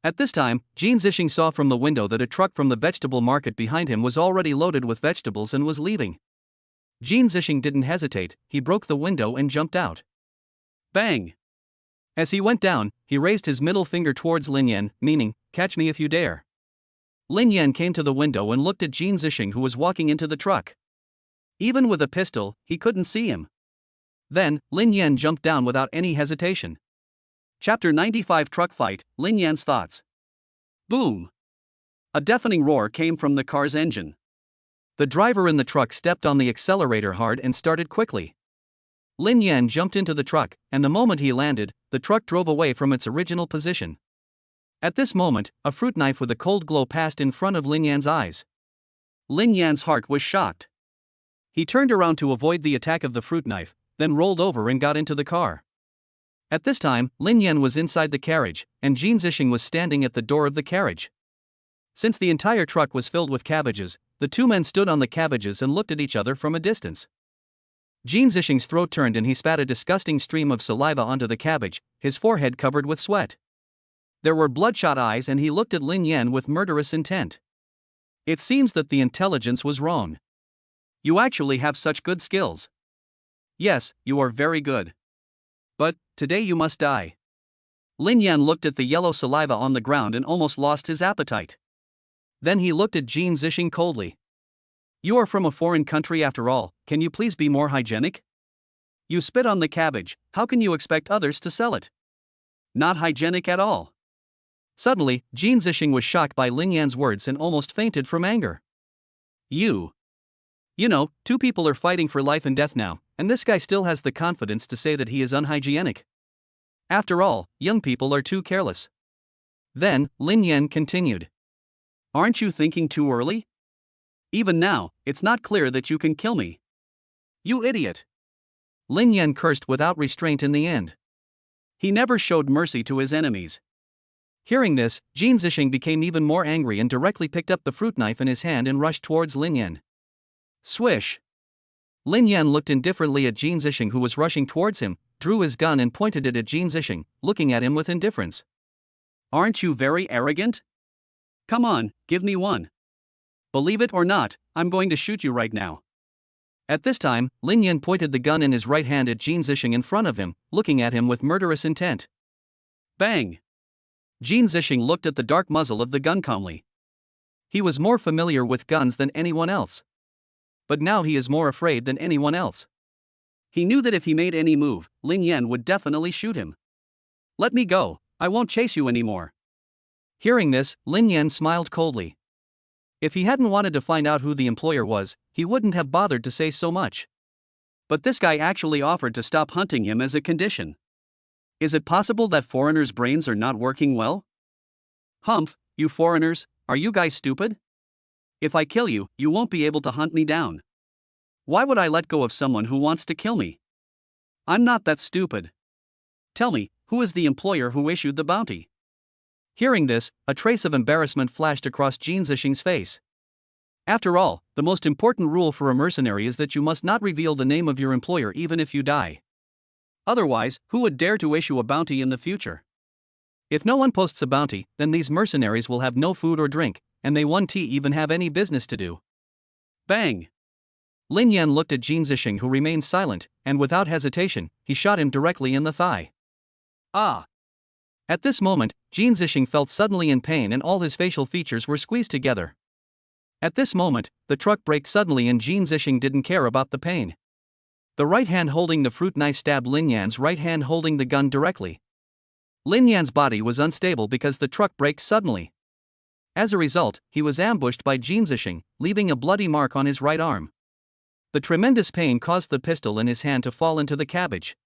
At this time, Jin Zixing saw from the window that a truck from the vegetable market behind him was already loaded with vegetables and was leaving. Jin Zixing didn't hesitate, he broke the window and jumped out. Bang! As he went down, he raised his middle finger towards Lin Yan, meaning, "Catch me if you dare." Lin Yan came to the window and looked at Jin Zixing, who was walking into the truck. Even with a pistol, he couldn't see him. Then, Lin Yan jumped down without any hesitation. Chapter 95 Truck Fight, Lin Yan's Thoughts. Boom! A deafening roar came from the car's engine. The driver in the truck stepped on the accelerator hard and started quickly. Lin Yan jumped into the truck, and the moment he landed, the truck drove away from its original position. At this moment, a fruit knife with a cold glow passed in front of Lin Yan's eyes. Lin Yan's heart was shocked. He turned around to avoid the attack of the fruit knife, then rolled over and got into the car. At this time, Lin Yan was inside the carriage, and Jin Zixing was standing at the door of the carriage. Since the entire truck was filled with cabbages, the two men stood on the cabbages and looked at each other from a distance. Jin Zixing's throat turned and he spat a disgusting stream of saliva onto the cabbage, his forehead covered with sweat. There were bloodshot eyes and he looked at Lin Yan with murderous intent. It seems that the intelligence was wrong. You actually have such good skills. Yes, you are very good. But, today you must die. Lin Yan looked at the yellow saliva on the ground and almost lost his appetite. Then he looked at Jin Zixing coldly. You are from a foreign country after all, can you please be more hygienic? You spit on the cabbage, how can you expect others to sell it? Not hygienic at all. Suddenly, Jin Zixing was shocked by Lin Yan's words and almost fainted from anger. You. You know, two people are fighting for life and death now, and this guy still has the confidence to say that he is unhygienic. After all, young people are too careless. Then, Lin Yan continued. Aren't you thinking too early? Even now, it's not clear that you can kill me. You idiot! Lin Yan cursed without restraint in the end. He never showed mercy to his enemies. Hearing this, Jin Zixing became even more angry and directly picked up the fruit knife in his hand and rushed towards Lin Yan. Swish! Lin Yan looked indifferently at Jin Zixing, who was rushing towards him, drew his gun and pointed it at Jin Zixing, looking at him with indifference. Aren't you very arrogant? Come on, give me one. Believe it or not, I'm going to shoot you right now. At this time, Lin Yan pointed the gun in his right hand at Jin Zixing in front of him, looking at him with murderous intent. Bang! Jin Zixing looked at the dark muzzle of the gun calmly. He was more familiar with guns than anyone else. But now he is more afraid than anyone else. He knew that if he made any move, Lin Yan would definitely shoot him. Let me go, I won't chase you anymore. Hearing this, Lin Yan smiled coldly. If he hadn't wanted to find out who the employer was, he wouldn't have bothered to say so much. But this guy actually offered to stop hunting him as a condition. Is it possible that foreigners' brains are not working well? Humph, you foreigners, are you guys stupid? If I kill you, you won't be able to hunt me down. Why would I let go of someone who wants to kill me? I'm not that stupid. Tell me, who is the employer who issued the bounty? Hearing this, a trace of embarrassment flashed across Jin Zixing's face. After all, the most important rule for a mercenary is that you must not reveal the name of your employer even if you die. Otherwise, who would dare to issue a bounty in the future? If no one posts a bounty, then these mercenaries will have no food or drink, and they won't even have any business to do. Bang! Lin Yan looked at Jin Zixing, who remained silent, and without hesitation, he shot him directly in the thigh. Ah! At this moment, Jin Zixing felt suddenly in pain and all his facial features were squeezed together. At this moment, the truck braked suddenly and Jin Zixing didn't care about the pain. The right hand holding the fruit knife stabbed Lin Yan's right hand holding the gun directly. Lin Yan's body was unstable because the truck braked suddenly. As a result, he was ambushed by Jin Zixing, leaving a bloody mark on his right arm. The tremendous pain caused the pistol in his hand to fall into the cabbage.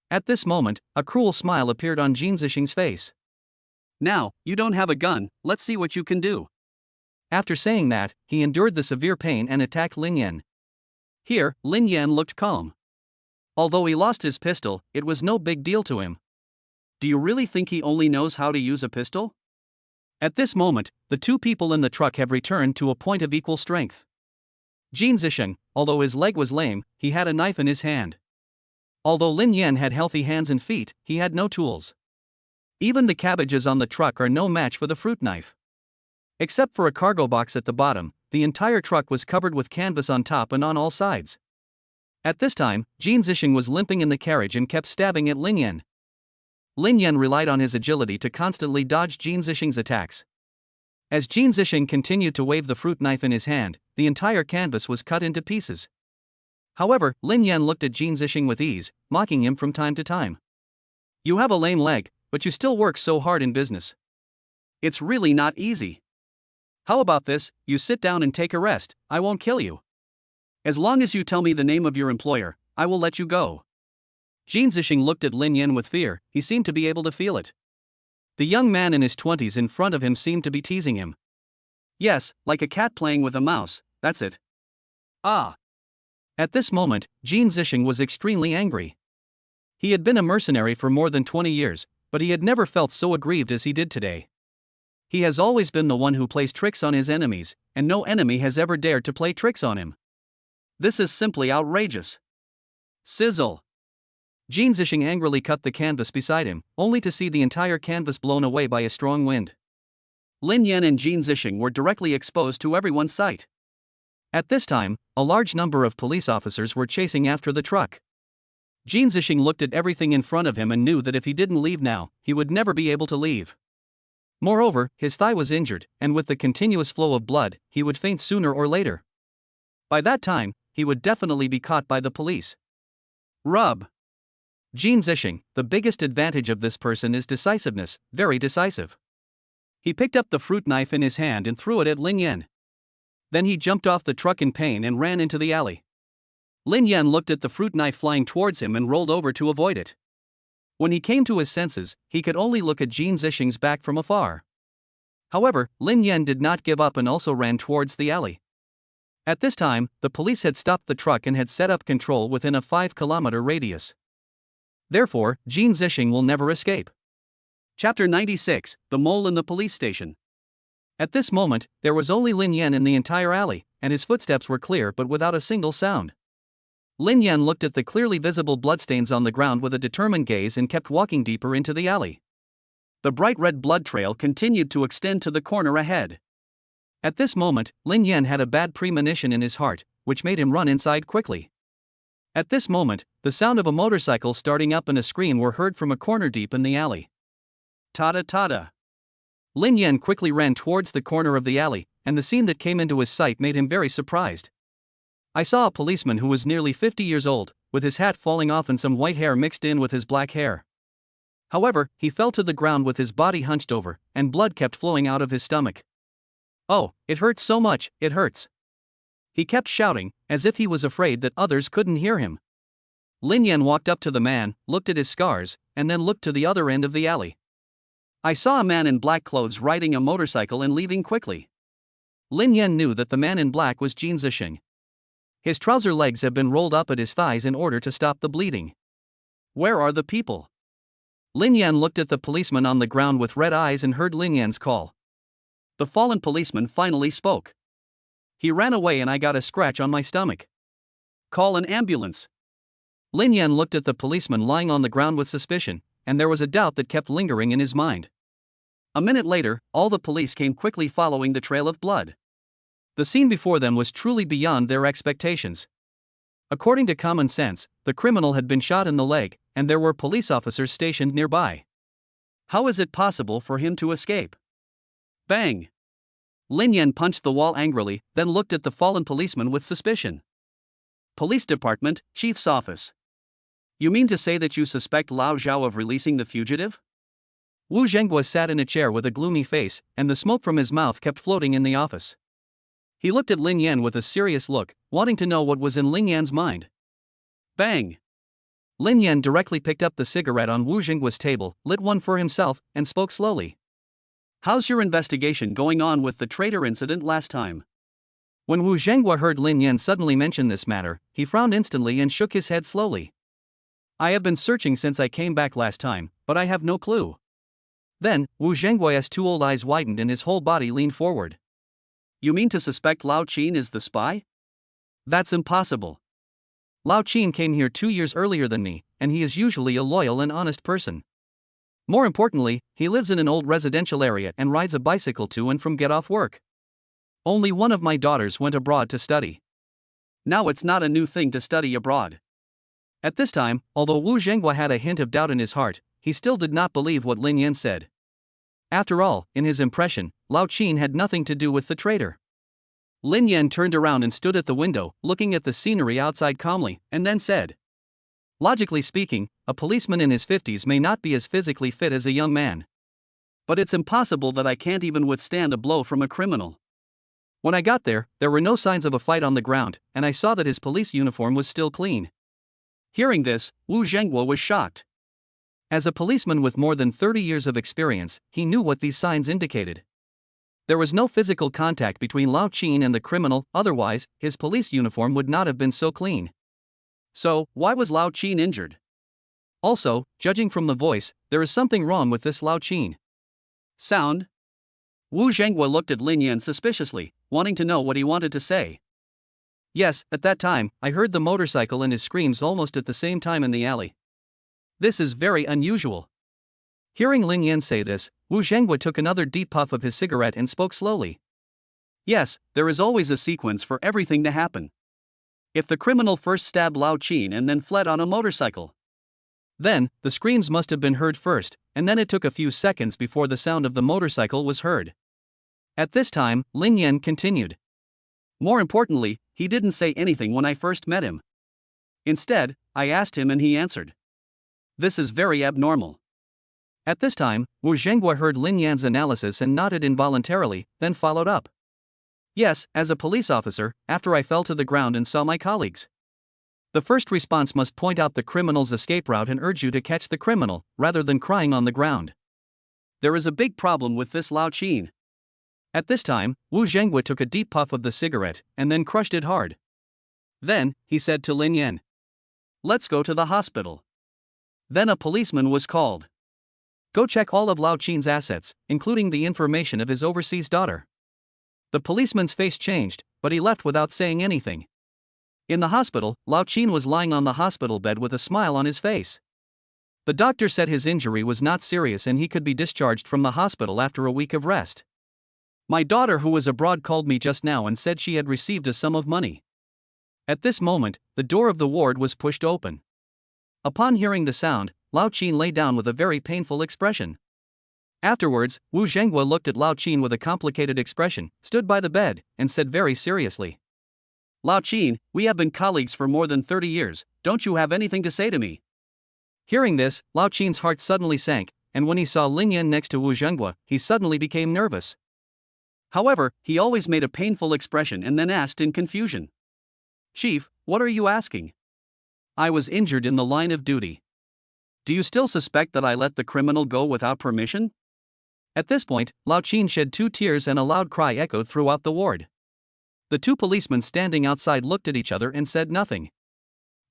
At this moment, a cruel smile appeared on Jin Zixing's face. Now, you don't have a gun, let's see what you can do. After saying that, he endured the severe pain and attacked Lin Yan. Here, Lin Yan looked calm. Although he lost his pistol, it was no big deal to him. Do you really think he only knows how to use a pistol? At this moment, the two people in the truck have returned to a point of equal strength. Jin Zixing, although his leg was lame, he had a knife in his hand. Although Lin Yan had healthy hands and feet, he had no tools. Even the cabbages on the truck are no match for the fruit knife. Except for a cargo box at the bottom, the entire truck was covered with canvas on top and on all sides. At this time, Jin Zixing was limping in the carriage and kept stabbing at Lin Yan. Lin Yan relied on his agility to constantly dodge Jin Zixing's attacks. As Jin Zixing continued to wave the fruit knife in his hand, the entire canvas was cut into pieces. However, Lin Yan looked at Jin Zixing with ease, mocking him from time to time. You have a lame leg, but you still work so hard in business. It's really not easy. How about this, you sit down and take a rest, I won't kill you. As long as you tell me the name of your employer, I will let you go. Jin Zixing looked at Lin Yan with fear, he seemed to be able to feel it. The young man in his 20s in front of him seemed to be teasing him. Yes, like a cat playing with a mouse, that's it. Ah! At this moment, Jin Zixing was extremely angry. He had been a mercenary for more than 20 years, but he had never felt so aggrieved as he did today. He has always been the one who plays tricks on his enemies, and no enemy has ever dared to play tricks on him. This is simply outrageous. Sizzle! Jin Zixing angrily cut the canvas beside him, only to see the entire canvas blown away by a strong wind. Lin Yan and Jin Zixing were directly exposed to everyone's sight. At this time, a large number of police officers were chasing after the truck. Jin Zixing looked at everything in front of him and knew that if he didn't leave now, he would never be able to leave. Moreover, his thigh was injured, and with the continuous flow of blood, he would faint sooner or later. By that time, he would definitely be caught by the police. Rub! Jin Zixing, the biggest advantage of this person is decisiveness, very decisive. He picked up the fruit knife in his hand and threw it at Lin Yan. Then he jumped off the truck in pain and ran into the alley. Lin Yan looked at the fruit knife flying towards him and rolled over to avoid it. When he came to his senses, he could only look at Jean Zixing's back from afar. However, Lin Yan did not give up and also ran towards the alley. At this time, the police had stopped the truck and had set up control within a 5-kilometer radius. Therefore, Jean Zixing will never escape. Chapter 96, The Mole in the Police Station. At this moment, there was only Lin Yan in the entire alley, and his footsteps were clear but without a single sound. Lin Yan looked at the clearly visible bloodstains on the ground with a determined gaze and kept walking deeper into the alley. The bright red blood trail continued to extend to the corner ahead. At this moment, Lin Yan had a bad premonition in his heart, which made him run inside quickly. At this moment, the sound of a motorcycle starting up and a scream were heard from a corner deep in the alley. Tada tada! Lin Yan quickly ran towards the corner of the alley, and the scene that came into his sight made him very surprised. I saw a policeman who was nearly 50 years old, with his hat falling off and some white hair mixed in with his black hair. However, he fell to the ground with his body hunched over, and blood kept flowing out of his stomach. Oh, it hurts so much, it hurts. He kept shouting, as if he was afraid that others couldn't hear him. Lin Yan walked up to the man, looked at his scars, and then looked to the other end of the alley. I saw a man in black clothes riding a motorcycle and leaving quickly. Lin Yan knew that the man in black was Jean Zixing. His trouser legs had been rolled up at his thighs in order to stop the bleeding. Where are the people? Lin Yan looked at the policeman on the ground with red eyes and heard Lin Yan's call. The fallen policeman finally spoke. He ran away and I got a scratch on my stomach. Call an ambulance. Lin Yan looked at the policeman lying on the ground with suspicion, and there was a doubt that kept lingering in his mind. A minute later, all the police came quickly following the trail of blood. The scene before them was truly beyond their expectations. According to common sense, the criminal had been shot in the leg, and there were police officers stationed nearby. How is it possible for him to escape? Bang! Lin Yan punched the wall angrily, then looked at the fallen policeman with suspicion. Police Department, Chief's Office. You mean to say that you suspect Lao Zhao of releasing the fugitive? Wu Zhenghua sat in a chair with a gloomy face, and the smoke from his mouth kept floating in the office. He looked at Lin Yan with a serious look, wanting to know what was in Lin Yan's mind. Bang! Lin Yan directly picked up the cigarette on Wu Zhenghua's table, lit one for himself, and spoke slowly. How's your investigation going on with the traitor incident last time? When Wu Zhenghua heard Lin Yan suddenly mention this matter, he frowned instantly and shook his head slowly. I have been searching since I came back last time, but I have no clue. Then, Wu Zhenghua's two old eyes widened and his whole body leaned forward. You mean to suspect Lao Qin is the spy? That's impossible. Lao Qin came here 2 years earlier than me, and he is usually a loyal and honest person. More importantly, he lives in an old residential area and rides a bicycle to and from get off work. Only one of my daughters went abroad to study. Now it's not a new thing to study abroad. At this time, although Wu Zhenghua had a hint of doubt in his heart, he still did not believe what Lin Yan said. After all, in his impression, Lao Qin had nothing to do with the traitor. Lin Yan turned around and stood at the window, looking at the scenery outside calmly, and then said, logically speaking, a policeman in his 50s may not be as physically fit as a young man. But it's impossible that I can't even withstand a blow from a criminal. When I got there were no signs of a fight on the ground, and I saw that his police uniform was still clean. Hearing this, Wu Zhenghua was shocked. As a policeman with more than 30 years of experience, he knew what these signs indicated. There was no physical contact between Lao Qin and the criminal, otherwise, his police uniform would not have been so clean. So, why was Lao Qin injured? Also, judging from the voice, there is something wrong with this Lao Qin. Sound? Wu Zhenghua looked at Lin Yan suspiciously, wanting to know what he wanted to say. Yes, at that time, I heard the motorcycle and his screams almost at the same time in the alley. This is very unusual. Hearing Lin Yan say this, Wu Zhenghua took another deep puff of his cigarette and spoke slowly. Yes, there is always a sequence for everything to happen. If the criminal first stabbed Lao Qin and then fled on a motorcycle, then, the screams must have been heard first, and then it took a few seconds before the sound of the motorcycle was heard. At this time, Lin Yan continued. More importantly, he didn't say anything when I first met him. Instead, I asked him and he answered. This is very abnormal. At this time, Wu Zhenghua heard Lin Yan's analysis and nodded involuntarily, then followed up. Yes, as a police officer, after I fell to the ground and saw my colleagues. The first response must point out the criminal's escape route and urge you to catch the criminal, rather than crying on the ground. There is a big problem with this Lao Qin. At this time, Wu Zhenghua took a deep puff of the cigarette, and then crushed it hard. Then, he said to Lin Yan, "Let's go to the hospital." Then a policeman was called. Go check all of Lao Qin's assets, including the information of his overseas daughter. The policeman's face changed, but he left without saying anything. In the hospital, Lao Qin was lying on the hospital bed with a smile on his face. The doctor said his injury was not serious and he could be discharged from the hospital after a week of rest. My daughter who was abroad called me just now and said she had received a sum of money. At this moment, the door of the ward was pushed open. Upon hearing the sound, Lao Qin lay down with a very painful expression. Afterwards, Wu Zhenghua looked at Lao Qin with a complicated expression, stood by the bed, and said very seriously, "Lao Qin, we have been colleagues for more than 30 years, don't you have anything to say to me?" Hearing this, Lao Qin's heart suddenly sank, and when he saw Lin Yan next to Wu Zhenghua, he suddenly became nervous. However, he always made a painful expression and then asked in confusion, "Chief, what are you asking?" "I was injured in the line of duty." "Do you still suspect that I let the criminal go without permission?" At this point, Lao Qin shed 2 tears and a loud cry echoed throughout the ward. The 2 policemen standing outside looked at each other and said nothing.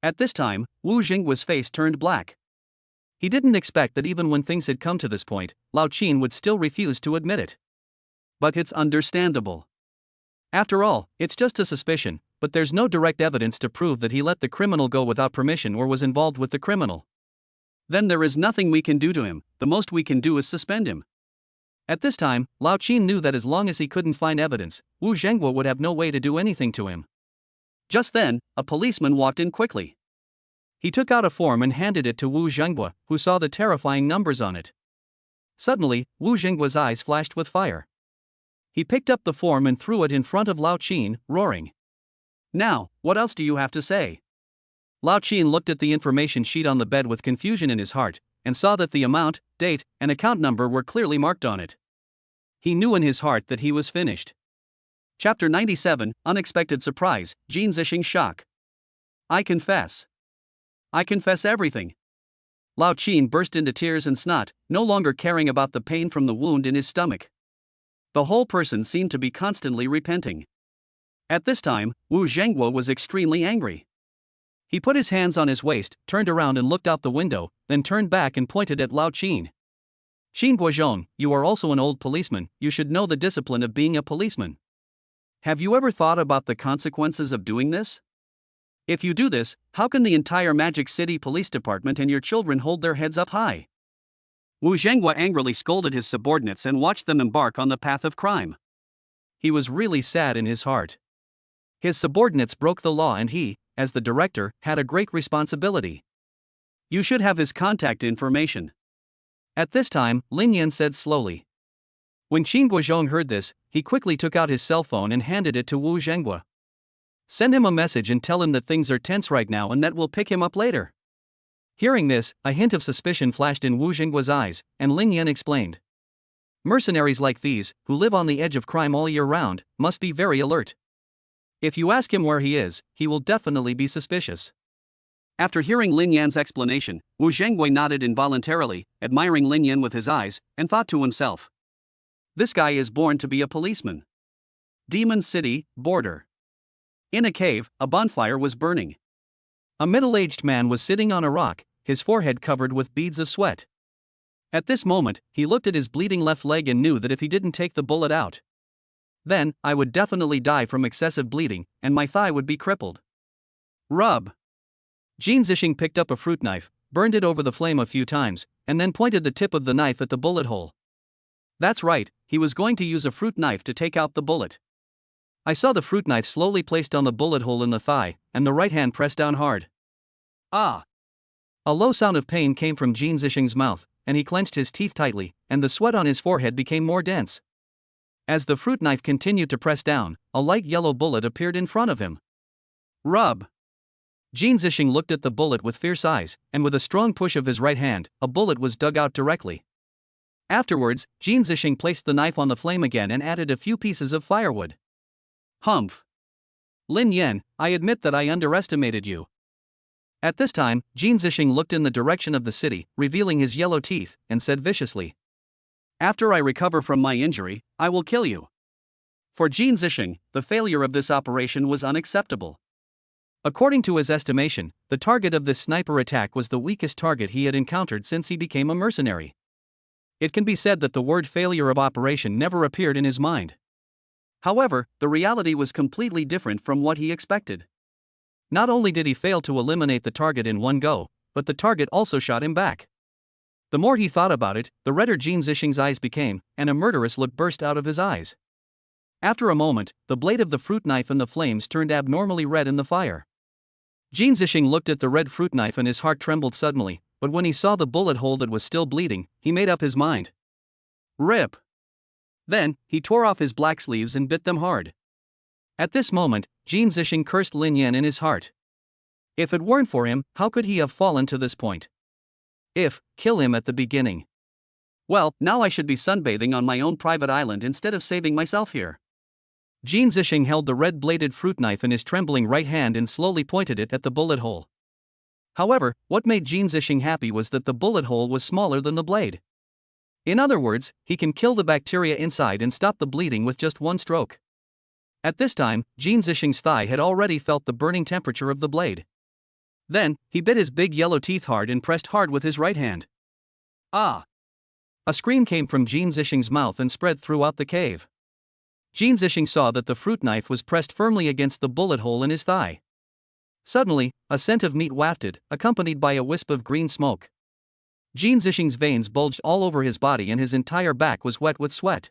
At this time, Wu Zhenghua's face turned black. He didn't expect that even when things had come to this point, Lao Qin would still refuse to admit it. But it's understandable. After all, it's just a suspicion, but there's no direct evidence to prove that he let the criminal go without permission or was involved with the criminal. Then there is nothing we can do to him, the most we can do is suspend him. At this time, Lao Qin knew that as long as he couldn't find evidence, Wu Zhenghua would have no way to do anything to him. Just then, a policeman walked in quickly. He took out a form and handed it to Wu Zhenghua, who saw the terrifying numbers on it. Suddenly, Wu Zhenghua's eyes flashed with fire. He picked up the form and threw it in front of Lao Qin, roaring, "Now, what else do you have to say?" Lao Qin looked at the information sheet on the bed with confusion in his heart, and saw that the amount, date, and account number were clearly marked on it. He knew in his heart that he was finished. Chapter 97, Unexpected Surprise, Jin Zixing's Shock. "I confess. I confess everything." Lao Qin burst into tears and snot, no longer caring about the pain from the wound in his stomach. The whole person seemed to be constantly repenting. At this time, Wu Zhenghua was extremely angry. He put his hands on his waist, turned around and looked out the window, then turned back and pointed at Lao Qin. "Qin Guozhong, you are also an old policeman, you should know the discipline of being a policeman. Have you ever thought about the consequences of doing this? If you do this, how can the entire Magic City Police Department and your children hold their heads up high?" Wu Zhenghua angrily scolded his subordinates and watched them embark on the path of crime. He was really sad in his heart. His subordinates broke the law and he, as the director, had a great responsibility. "You should have his contact information." At this time, Lin Yan said slowly. When Qin Guozhong heard this, he quickly took out his cell phone and handed it to Wu Zhenghua. "Send him a message and tell him that things are tense right now and that we'll pick him up later." Hearing this, a hint of suspicion flashed in Wu Zhenghua's eyes, and Lin Yan explained. Mercenaries like these, who live on the edge of crime all year round, must be very alert. If you ask him where he is, he will definitely be suspicious. After hearing Lin Yan's explanation, Wu Zhenghua nodded involuntarily, admiring Lin Yan with his eyes, and thought to himself, "This guy is born to be a policeman." Demon City, border. In a cave, a bonfire was burning. A middle-aged man was sitting on a rock, his forehead covered with beads of sweat. At this moment, he looked at his bleeding left leg and knew that if he didn't take the bullet out, then I would definitely die from excessive bleeding, and my thigh would be crippled. Rub. Jin Zixing picked up a fruit knife, burned it over the flame a few times, and then pointed the tip of the knife at the bullet hole. That's right, he was going to use a fruit knife to take out the bullet. I saw the fruit knife slowly placed on the bullet hole in the thigh, and the right hand pressed down hard. Ah! A low sound of pain came from Jin Zixing's mouth, and he clenched his teeth tightly, and the sweat on his forehead became more dense. As the fruit knife continued to press down, a light yellow bullet appeared in front of him. Rub. Jin Zixing looked at the bullet with fierce eyes, and with a strong push of his right hand, a bullet was dug out directly. Afterwards, Jin Zixing placed the knife on the flame again and added a few pieces of firewood. Humph. Lin Yan, I admit that I underestimated you. At this time, Jin Zixing looked in the direction of the city, revealing his yellow teeth, and said viciously, After I recover from my injury, I will kill you. For Jin Zixing, the failure of this operation was unacceptable. According to his estimation, the target of this sniper attack was the weakest target he had encountered since he became a mercenary. It can be said that the word failure of operation never appeared in his mind. However, the reality was completely different from what he expected. Not only did he fail to eliminate the target in one go, but the target also shot him back. The more he thought about it, the redder Jin Zixing's eyes became, and a murderous look burst out of his eyes. After a moment, the blade of the fruit knife and the flames turned abnormally red in the fire. Jin Zixing looked at the red fruit knife and his heart trembled suddenly, but when he saw the bullet hole that was still bleeding, he made up his mind. Rip. Then, he tore off his black sleeves and bit them hard. At this moment, Jin Zixing cursed Lin Yan in his heart. If it weren't for him, how could he have fallen to this point? Kill him at the beginning. Well, now I should be sunbathing on my own private island instead of saving myself here. Jin Zixing held the red-bladed fruit knife in his trembling right hand and slowly pointed it at the bullet hole. However, what made Jin Zixing happy was that the bullet hole was smaller than the blade. In other words, he can kill the bacteria inside and stop the bleeding with just one stroke. At this time, Jin Zixing's thigh had already felt the burning temperature of the blade. Then, he bit his big yellow teeth hard and pressed hard with his right hand. Ah! A scream came from Jin Zixing's mouth and spread throughout the cave. Jin Zixing saw that the fruit knife was pressed firmly against the bullet hole in his thigh. Suddenly, a scent of meat wafted, accompanied by a wisp of green smoke. Jin Zixing's veins bulged all over his body and his entire back was wet with sweat.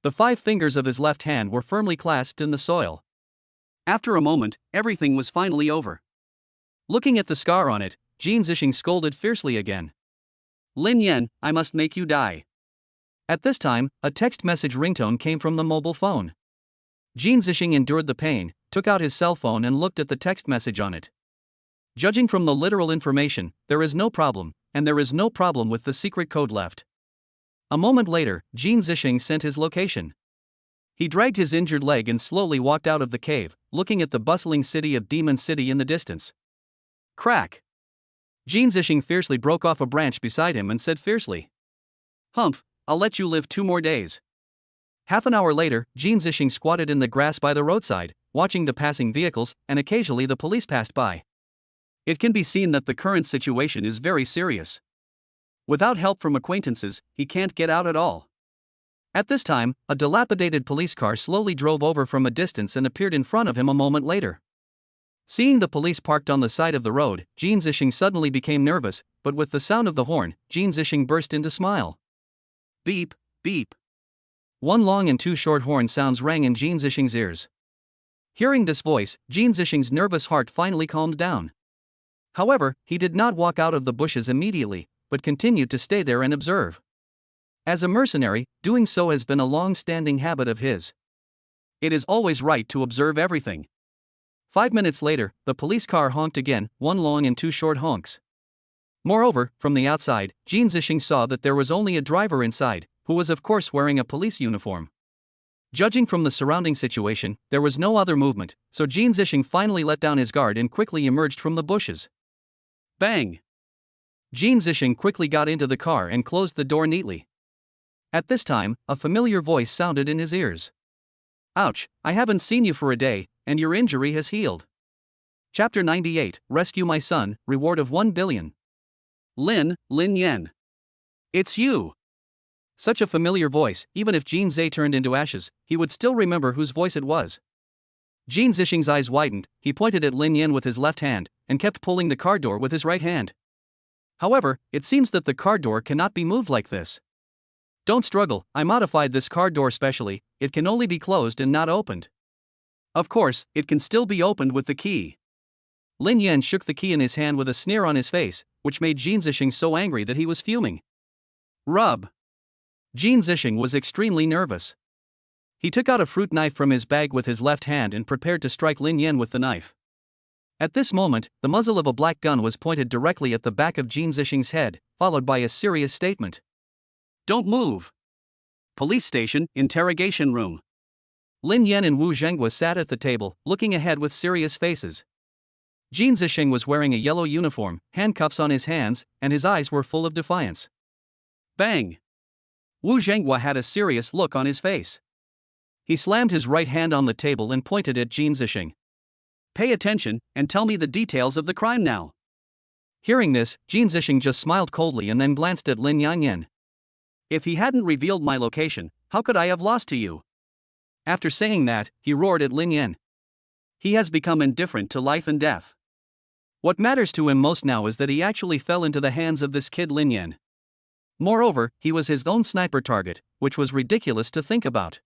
The 5 fingers of his left hand were firmly clasped in the soil. After a moment, everything was finally over. Looking at the scar on it, Jin Zixing scolded fiercely again. Lin Yan, I must make you die. At this time, a text message ringtone came from the mobile phone. Jin Zixing endured the pain, took out his cell phone and looked at the text message on it. Judging from the literal information, there is no problem, and there is no problem with the secret code left. A moment later, Jin Zixing sent his location. He dragged his injured leg and slowly walked out of the cave, looking at the bustling city of Demon City in the distance. Crack! Jin Zixing fiercely broke off a branch beside him and said fiercely, Humph, I'll let you live 2 more days. Half an hour later, Jin Zixing squatted in the grass by the roadside, watching the passing vehicles, and occasionally the police passed by. It can be seen that the current situation is very serious. Without help from acquaintances, he can't get out at all. At this time, a dilapidated police car slowly drove over from a distance and appeared in front of him a moment later. Seeing the police parked on the side of the road, Jin Zixing suddenly became nervous, but with the sound of the horn, Jin Zixing burst into smile. Beep, beep. 1 long and 2 short horn sounds rang in Jin Zixing's ears. Hearing this voice, Jin Zixing's nervous heart finally calmed down. However, he did not walk out of the bushes immediately, but continued to stay there and observe. As a mercenary, doing so has been a long-standing habit of his. It is always right to observe everything. 5 minutes later, the police car honked again, 1 long and 2 short honks. Moreover, from the outside, Jin Zixing saw that there was only a driver inside, who was of course wearing a police uniform. Judging from the surrounding situation, there was no other movement, so Jin Zixing finally let down his guard and quickly emerged from the bushes. Bang! Jin Zixing quickly got into the car and closed the door neatly. At this time, a familiar voice sounded in his ears. Ouch, I haven't seen you for a day, and your injury has healed. Chapter 98, Rescue My Son, Reward of 1 billion. Lin Yan. It's you. Such a familiar voice, even if Jin Zhe turned into ashes, he would still remember whose voice it was. Jin Zixing's eyes widened, he pointed at Lin Yan with his left hand, and kept pulling the car door with his right hand. However, it seems that the car door cannot be moved like this. Don't struggle, I modified this car door specially, it can only be closed and not opened. Of course, it can still be opened with the key. Lin Yan shook the key in his hand with a sneer on his face, which made Jin Zixing so angry that he was fuming. Rub. Jin Zixing was extremely nervous. He took out a fruit knife from his bag with his left hand and prepared to strike Lin Yan with the knife. At this moment, the muzzle of a black gun was pointed directly at the back of Jin Zixing's head, followed by a serious statement. Don't move. Police station, interrogation room. Lin Yan and Wu Zhenghua sat at the table, looking ahead with serious faces. Jin Zixing was wearing a yellow uniform, handcuffs on his hands, and his eyes were full of defiance. Bang! Wu Zhenghua had a serious look on his face. He slammed his right hand on the table and pointed at Jin Zixing. Pay attention, and tell me the details of the crime now. Hearing this, Jin Zixing just smiled coldly and then glanced at Lin Yanyan. If he hadn't revealed my location, how could I have lost to you? After saying that, he roared at Lin Yan. He has become indifferent to life and death. What matters to him most now is that he actually fell into the hands of this kid Lin Yan. Moreover, he was his own sniper target, which was ridiculous to think about.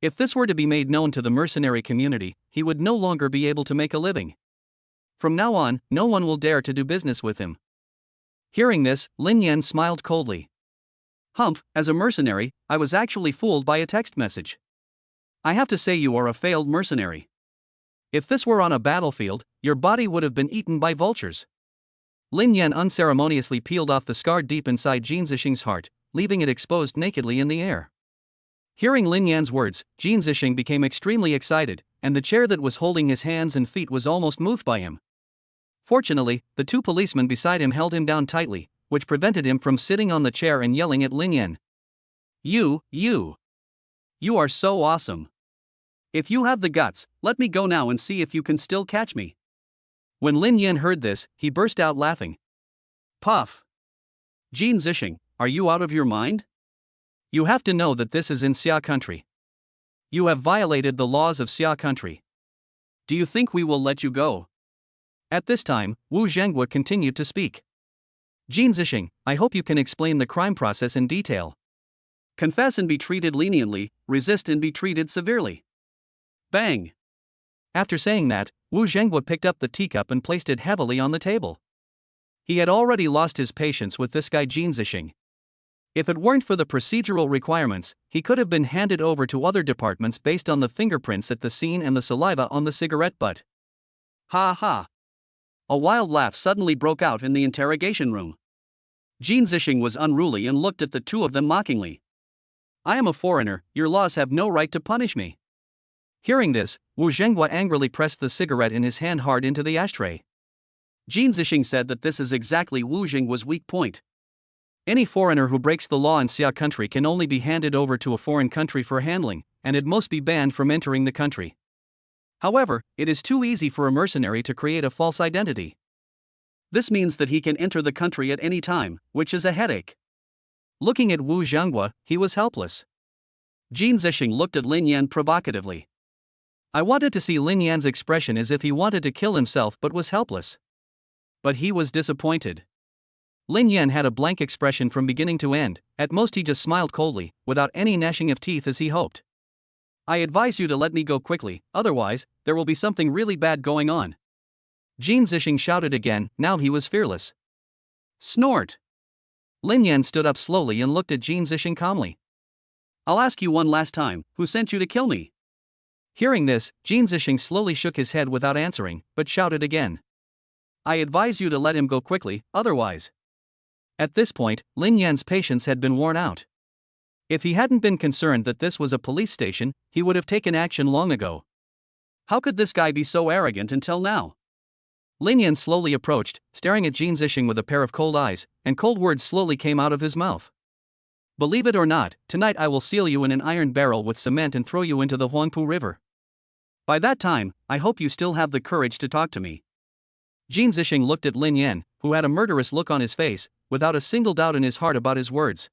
If this were to be made known to the mercenary community, he would no longer be able to make a living. From now on, no one will dare to do business with him. Hearing this, Lin Yan smiled coldly. Humph, as a mercenary, I was actually fooled by a text message. I have to say you are a failed mercenary. If this were on a battlefield, your body would have been eaten by vultures. Lin Yan unceremoniously peeled off the scar deep inside Jin Zixing's heart, leaving it exposed nakedly in the air. Hearing Lin Yan's words, Jin Zixing became extremely excited, and the chair that was holding his hands and feet was almost moved by him. Fortunately, the two policemen beside him held him down tightly, which prevented him from sitting on the chair and yelling at Lin Yan. You are so awesome. If you have the guts, let me go now and see if you can still catch me. When Lin Yan heard this, he burst out laughing. Puff! Jin Zixing, are you out of your mind? You have to know that this is in Xia country. You have violated the laws of Xia country. Do you think we will let you go? At this time, Wu Zhenghua continued to speak. Jin Zixing, I hope you can explain the crime process in detail. Confess and be treated leniently, resist and be treated severely. Bang! After saying that, Wu Zhenghua picked up the teacup and placed it heavily on the table. He had already lost his patience with this guy Jin Zixing. If it weren't for the procedural requirements, he could have been handed over to other departments based on the fingerprints at the scene and the saliva on the cigarette butt. Ha ha! A wild laugh suddenly broke out in the interrogation room. Jin Zixing was unruly and looked at the two of them mockingly. I am a foreigner, your laws have no right to punish me. Hearing this, Wu Zhenghua angrily pressed the cigarette in his hand hard into the ashtray. Jin Zixing said that this is exactly Wu Zhenghua's weak point. Any foreigner who breaks the law in Xia country can only be handed over to a foreign country for handling, and it must be banned from entering the country. However, it is too easy for a mercenary to create a false identity. This means that he can enter the country at any time, which is a headache. Looking at Wu Zhenghua, he was helpless. Jin Zixing looked at Lin Yan provocatively. I wanted to see Lin Yan's expression as if he wanted to kill himself but was helpless. But he was disappointed. Lin Yan had a blank expression from beginning to end, at most he just smiled coldly, without any gnashing of teeth as he hoped. I advise you to let me go quickly, otherwise, there will be something really bad going on. Jin Zixing shouted again, now he was fearless. Snort! Lin Yan stood up slowly and looked at Jin Zixing calmly. I'll ask you one last time, who sent you to kill me? Hearing this, Jin Zixing slowly shook his head without answering, but shouted again. I advise you to let him go quickly, otherwise. At this point, Lin Yan's patience had been worn out. If he hadn't been concerned that this was a police station, he would have taken action long ago. How could this guy be so arrogant until now? Lin Yan slowly approached, staring at Jin Zixing with a pair of cold eyes, and cold words slowly came out of his mouth. Believe it or not, tonight I will seal you in an iron barrel with cement and throw you into the Huangpu River. By that time, I hope you still have the courage to talk to me. Jin Zixing looked at Lin Yan, who had a murderous look on his face, without a single doubt in his heart about his words.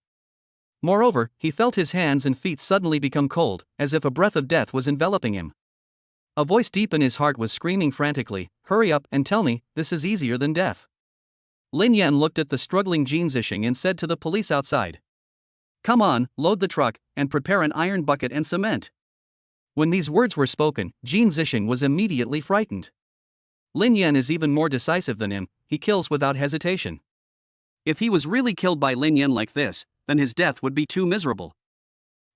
Moreover, he felt his hands and feet suddenly become cold, as if a breath of death was enveloping him. A voice deep in his heart was screaming frantically, hurry up and tell me, this is easier than death. Lin Yan looked at the struggling Jin Zixing and said to the police outside. Come on, load the truck, and prepare an iron bucket and cement. When these words were spoken, Jin Zixing was immediately frightened. Lin Yan is even more decisive than him, he kills without hesitation. If he was really killed by Lin Yan like this, then his death would be too miserable.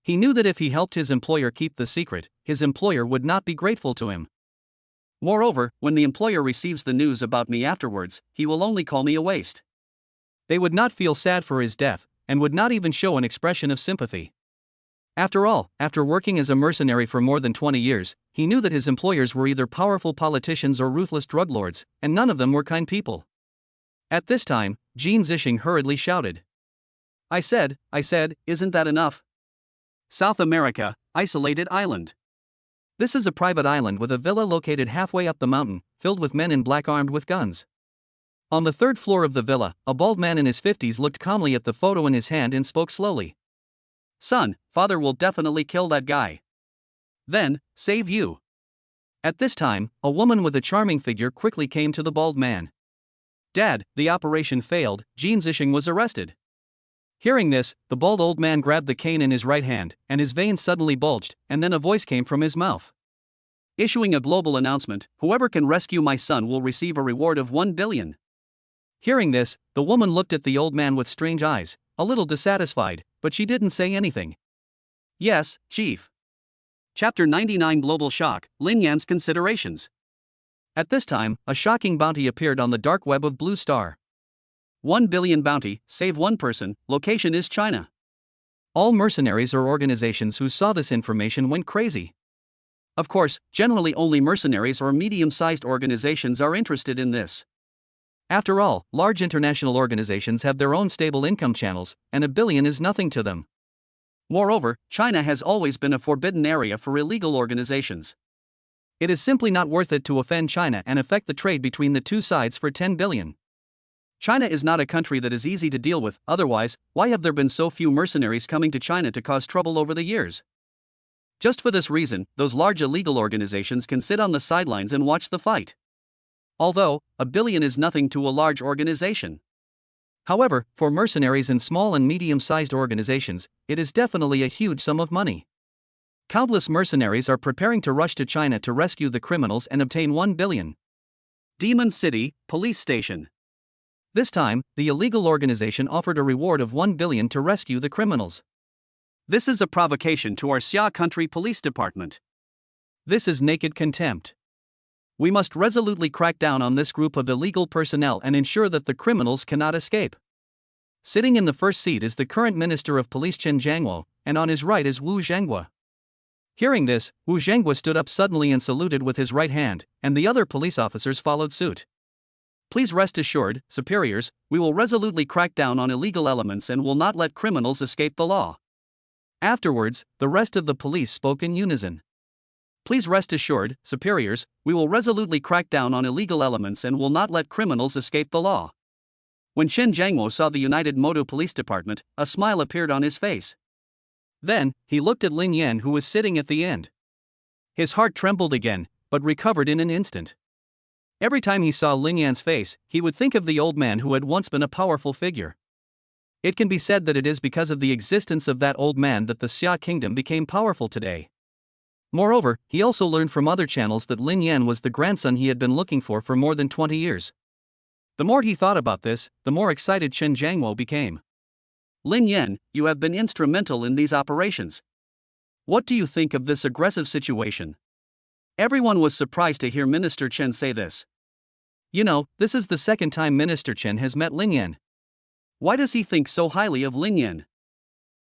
He knew that if he helped his employer keep the secret, his employer would not be grateful to him. Moreover, when the employer receives the news about me afterwards, he will only call me a waste. They would not feel sad for his death, and would not even show an expression of sympathy. After all, after working as a mercenary for more than 20 years, he knew that his employers were either powerful politicians or ruthless drug lords, and none of them were kind people. At this time, Jean Zishing hurriedly shouted. I said, isn't that enough? South America, isolated island. This is a private island with a villa located halfway up the mountain, filled with men in black armed with guns. On the third floor of the villa, a bald man in his 50s looked calmly at the photo in his hand and spoke slowly. Son, father will definitely kill that guy. Then, save you. At this time, a woman with a charming figure quickly came to the bald man. Dad, the operation failed, Jean Zishing was arrested. Hearing this, the bald old man grabbed the cane in his right hand, and his veins suddenly bulged, and then a voice came from his mouth. Issuing a global announcement, whoever can rescue my son will receive a reward of 1 billion. Hearing this, the woman looked at the old man with strange eyes, a little dissatisfied, but she didn't say anything. Yes, Chief. Chapter 99 Global Shock, Lin Yan's Considerations. At this time, a shocking bounty appeared on the dark web of Blue Star. 1 billion bounty, save one person, location is China. All mercenaries or organizations who saw this information went crazy. Of course, generally only mercenaries or medium-sized organizations are interested in this. After all, large international organizations have their own stable income channels, and 1 billion is nothing to them. Moreover, China has always been a forbidden area for illegal organizations. It is simply not worth it to offend China and affect the trade between the two sides for 10 billion. China is not a country that is easy to deal with, otherwise, why have there been so few mercenaries coming to China to cause trouble over the years? Just for this reason, those large illegal organizations can sit on the sidelines and watch the fight. Although, 1 billion is nothing to a large organization. However, for mercenaries and small and medium-sized organizations, it is definitely a huge sum of money. Countless mercenaries are preparing to rush to China to rescue the criminals and obtain 1 billion. Demon City, Police Station. This time, the illegal organization offered a reward of 1 billion to rescue the criminals. This is a provocation to our Xia Country Police Department. This is naked contempt. We must resolutely crack down on this group of illegal personnel and ensure that the criminals cannot escape. Sitting in the first seat is the current Minister of Police Chen Jiangwo, and on his right is Wu Zhenghua. Hearing this, Wu Zhenghua stood up suddenly and saluted with his right hand, and the other police officers followed suit. Please rest assured, superiors, we will resolutely crack down on illegal elements and will not let criminals escape the law. Afterwards, the rest of the police spoke in unison. Please rest assured, superiors, we will resolutely crack down on illegal elements and will not let criminals escape the law. When Chen Jiangwo saw the United Moto Police Department, a smile appeared on his face. Then, he looked at Lin Yan who was sitting at the end. His heart trembled again, but recovered in an instant. Every time he saw Lin Yan's face, he would think of the old man who had once been a powerful figure. It can be said that it is because of the existence of that old man that the Xia Kingdom became powerful today. Moreover, he also learned from other channels that Lin Yan was the grandson he had been looking for more than 20 years. The more he thought about this, the more excited Chen Jiangwo became. Lin Yan, you have been instrumental in these operations. What do you think of this aggressive situation? Everyone was surprised to hear Minister Chen say this. You know, this is the second time Minister Chen has met Lin Yan. Why does he think so highly of Lin Yan?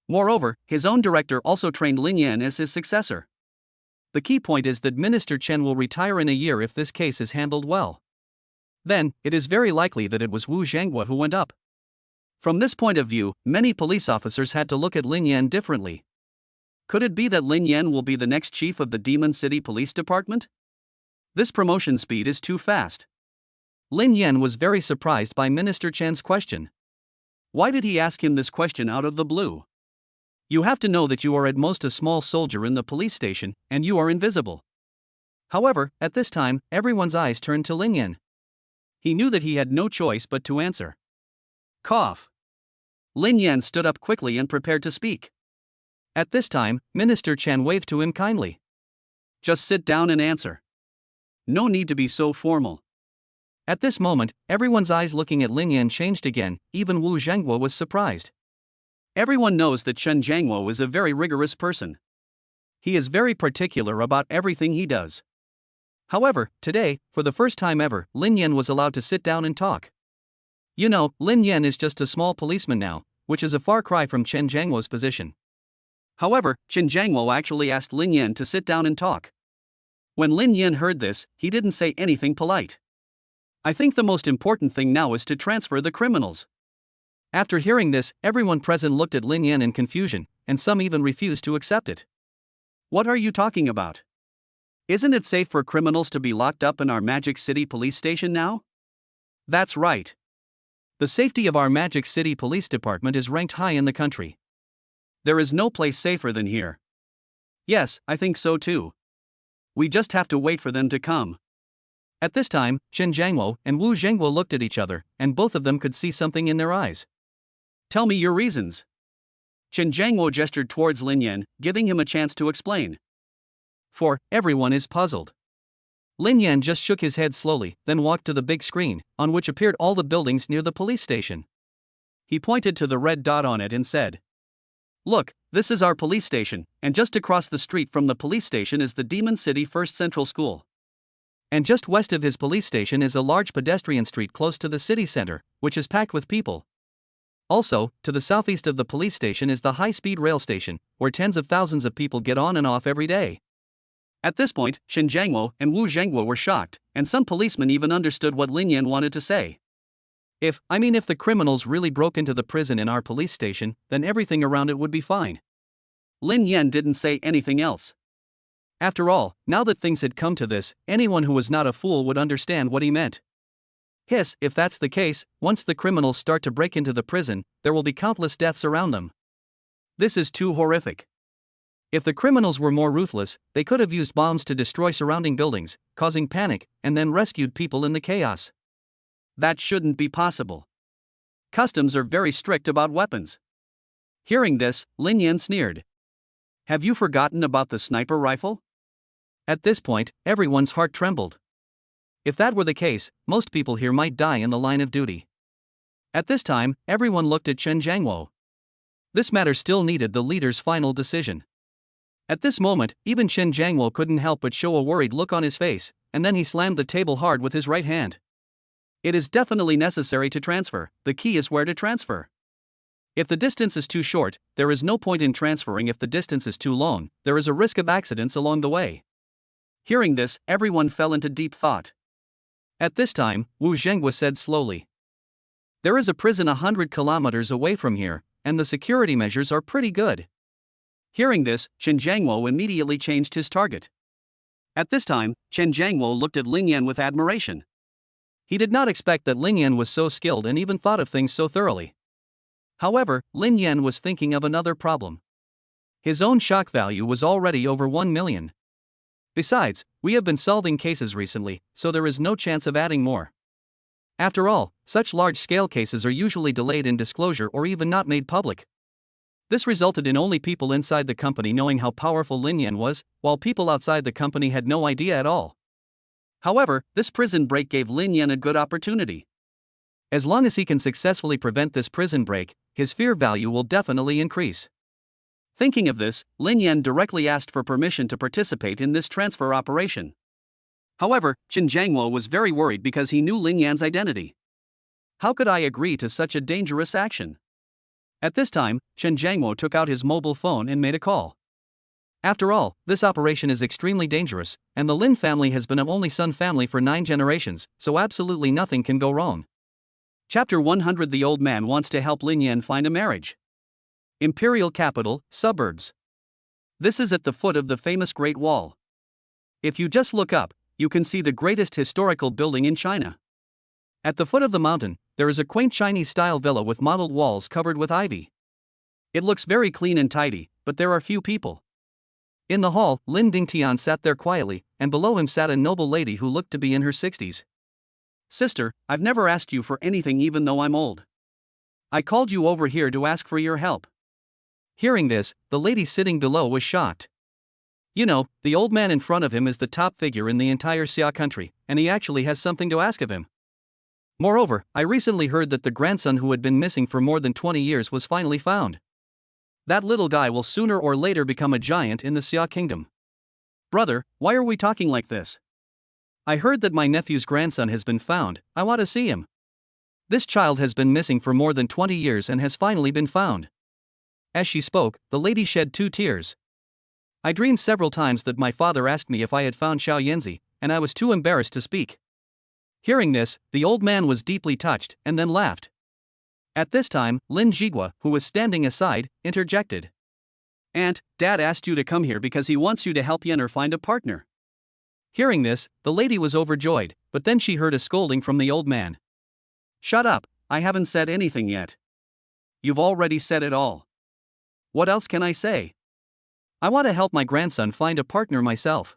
Moreover, his own director also trained Lin Yan as his successor. The key point is that Minister Chen will retire in a year if this case is handled well. Then, it is very likely that it was Wu Zhenghua who went up. From this point of view, many police officers had to look at Lin Yan differently. Could it be that Lin Yan will be the next chief of the Demon City Police Department? This promotion speed is too fast. Lin Yan was very surprised by Minister Chen's question. Why did he ask him this question out of the blue? You have to know that you are at most a small soldier in the police station, and you are invisible. However, at this time, everyone's eyes turned to Lin Yan. He knew that he had no choice but to answer. Cough. Lin Yan stood up quickly and prepared to speak. At this time, Minister Chen waved to him kindly. Just sit down and answer. No need to be so formal. At this moment, everyone's eyes looking at Lin Yan changed again, even Wu Zhenghua was surprised. Everyone knows that Chen Jiangwo is a very rigorous person. He is very particular about everything he does. However, today, for the first time ever, Lin Yan was allowed to sit down and talk. You know, Lin Yan is just a small policeman now, which is a far cry from Chen Jiangwo's position. However, Chen Jiangwo actually asked Lin Yan to sit down and talk. When Lin Yan heard this, he didn't say anything polite. I think the most important thing now is to transfer the criminals. After hearing this, everyone present looked at Lin Yan in confusion, and some even refused to accept it. What are you talking about? Isn't it safe for criminals to be locked up in our Magic City police station now? That's right. The safety of our Magic City Police Department is ranked high in the country. There is no place safer than here. Yes, I think so too. We just have to wait for them to come. At this time, Chen Jiangwo and Wu Zhengguo looked at each other, and both of them could see something in their eyes. Tell me your reasons. Chen Jiangwo gestured towards Lin Yan, giving him a chance to explain. For everyone is puzzled. Lin Yan just shook his head slowly, then walked to the big screen, on which appeared all the buildings near the police station. He pointed to the red dot on it and said, "Look, this is our police station, and just across the street from the police station is the Demon City First Central School. And just west of his police station is a large pedestrian street close to the city center, which is packed with people. Also, to the southeast of the police station is the high-speed rail station, where tens of thousands of people get on and off every day." At this point, Chen Jiangwo and Wu Zhengguo were shocked, and some policemen even understood what Lin Yan wanted to say. If the criminals really broke into the prison in our police station, then everything around it would be fine. Lin Yan didn't say anything else. After all, now that things had come to this, anyone who was not a fool would understand what he meant. If that's the case, once the criminals start to break into the prison, there will be countless deaths around them. This is too horrific. If the criminals were more ruthless, they could have used bombs to destroy surrounding buildings, causing panic, and then rescued people in the chaos. That shouldn't be possible. Customs are very strict about weapons. Hearing this, Lin Yan sneered. Have you forgotten about the sniper rifle? At this point, everyone's heart trembled. If that were the case, most people here might die in the line of duty. At this time, everyone looked at Chen Jiangwo. This matter still needed the leader's final decision. At this moment, even Chen Jiangwo couldn't help but show a worried look on his face, and then he slammed the table hard with his right hand. It is definitely necessary to transfer, the key is where to transfer. If the distance is too short, there is no point in transferring. If the distance is too long, there is a risk of accidents along the way. Hearing this, everyone fell into deep thought. At this time, Wu Zhengguo said slowly. There is a prison 100 kilometers away from here, and the security measures are pretty good. Hearing this, Chen Jiangwo immediately changed his target. At this time, Chen Jiangwo looked at Lin Yan with admiration. He did not expect that Lin Yan was so skilled and even thought of things so thoroughly. However, Lin Yan was thinking of another problem. His own shock value was already over 1 million. Besides, we have been solving cases recently, so there is no chance of adding more. After all, such large-scale cases are usually delayed in disclosure or even not made public. This resulted in only people inside the company knowing how powerful Lin Yan was, while people outside the company had no idea at all. However, this prison break gave Lin Yan a good opportunity. As long as he can successfully prevent this prison break, his fear value will definitely increase. Thinking of this, Lin Yan directly asked for permission to participate in this transfer operation. However, Chen Jiangwo was very worried because he knew Lin Yan's identity. How could I agree to such a dangerous action? At this time, Chen Jiangwo took out his mobile phone and made a call. After all, this operation is extremely dangerous, and the Lin family has been an only son family for 9 generations, so absolutely nothing can go wrong. Chapter 100. The old man wants to help Lin Yan find a marriage. Imperial capital, suburbs. This is at the foot of the famous Great Wall. If you just look up, you can see the greatest historical building in China. At the foot of the mountain, there is a quaint Chinese-style villa with mottled walls covered with ivy. It looks very clean and tidy, but there are few people. In the hall, Lin Dingtian sat there quietly, and below him sat a noble lady who looked to be in her 60s. Sister, I've never asked you for anything even though I'm old. I called you over here to ask for your help. Hearing this, the lady sitting below was shocked. You know, the old man in front of him is the top figure in the entire Xia country, and he actually has something to ask of him. Moreover, I recently heard that the grandson who had been missing for more than 20 years was finally found. That little guy will sooner or later become a giant in the Xia kingdom. Brother, why are we talking like this? I heard that my nephew's grandson has been found. I want to see him. This child has been missing for more than 20 years and has finally been found. As she spoke, the lady shed 2 tears. I dreamed several times that my father asked me if I had found Xiao Yanzi, and I was too embarrassed to speak. Hearing this, the old man was deeply touched, and then laughed. At this time, Lin Jigua, who was standing aside, interjected. Aunt, Dad asked you to come here because he wants you to help Yenner find a partner. Hearing this, the lady was overjoyed, but then she heard a scolding from the old man. Shut up, I haven't said anything yet. You've already said it all. What else can I say? I want to help my grandson find a partner myself.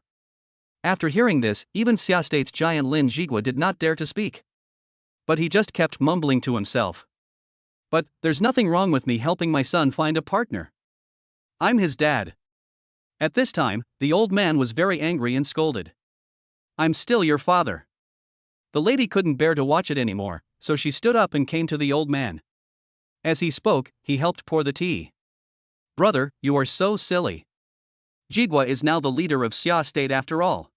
After hearing this, even Xia State's giant Lin Jigua did not dare to speak. But he just kept mumbling to himself. But there's nothing wrong with me helping my son find a partner. I'm his dad. At this time, the old man was very angry and scolded. I'm still your father. The lady couldn't bear to watch it anymore, so she stood up and came to the old man. As he spoke, he helped pour the tea. Brother, you are so silly. Jigua is now the leader of Xia State after all.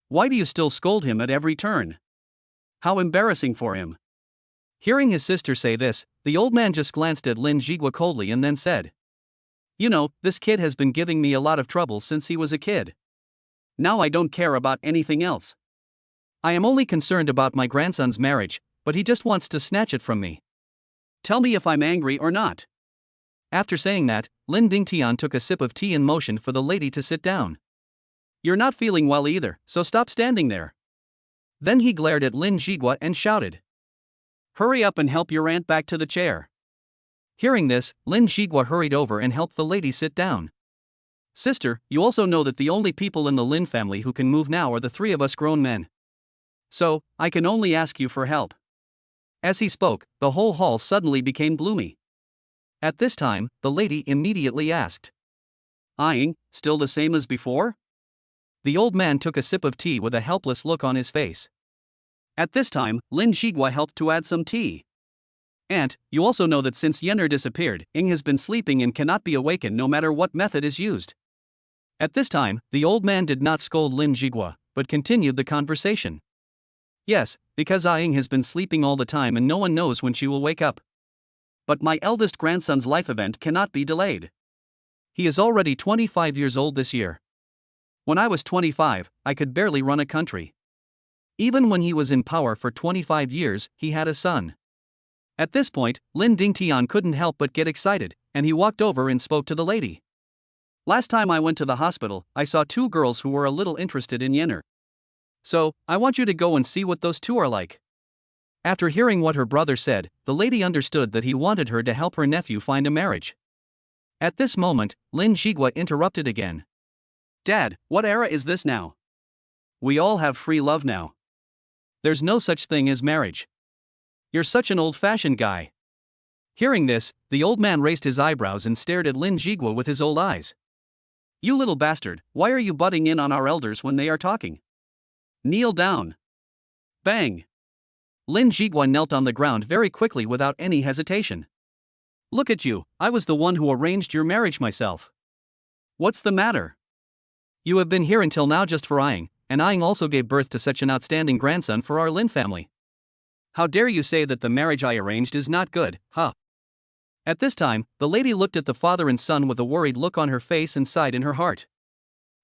Why do you still scold him at every turn? How embarrassing for him. Hearing his sister say this, the old man just glanced at Lin Jigua coldly and then said, You know, this kid has been giving me a lot of trouble since he was a kid. Now I don't care about anything else. I am only concerned about my grandson's marriage, but he just wants to snatch it from me. Tell me if I'm angry or not. After saying that, Lin Dingtian took a sip of tea and motioned for the lady to sit down. You're not feeling well either, so stop standing there. Then he glared at Lin Jigua and shouted. Hurry up and help your aunt back to the chair. Hearing this, Lin Jigua hurried over and helped the lady sit down. Sister, you also know that the only people in the Lin family who can move now are the 3 of us grown men. So, I can only ask you for help. As he spoke, the whole hall suddenly became gloomy. At this time, the lady immediately asked. Ying, still the same as before? The old man took a sip of tea with a helpless look on his face. At this time, Lin Jigua helped to add some tea. Aunt, you also know that since Yenner disappeared, Ying has been sleeping and cannot be awakened no matter what method is used. At this time, the old man did not scold Lin Jigua, but continued the conversation. Yes, because Ying has been sleeping all the time and no one knows when she will wake up. But my eldest grandson's life event cannot be delayed. He is already 25 years old this year. When I was 25, I could barely run a country. Even when he was in power for 25 years, he had a son. At this point, Lin Dingtian couldn't help but get excited, and he walked over and spoke to the lady. Last time I went to the hospital, I saw 2 girls who were a little interested in Yenner. So, I want you to go and see what those 2 are like. After hearing what her brother said, the lady understood that he wanted her to help her nephew find a marriage. At this moment, Lin Jigua interrupted again. Dad, what era is this now? We all have free love now. There's no such thing as marriage. You're such an old-fashioned guy. Hearing this, the old man raised his eyebrows and stared at Lin Jigua with his old eyes. You little bastard, why are you butting in on our elders when they are talking? Kneel down. Bang. Lin Jigua knelt on the ground very quickly without any hesitation. Look at you, I was the one who arranged your marriage myself. What's the matter? You have been here until now just for Ying, and Ying also gave birth to such an outstanding grandson for our Lin family. How dare you say that the marriage I arranged is not good, huh? At this time, the lady looked at the father and son with a worried look on her face and sighed in her heart.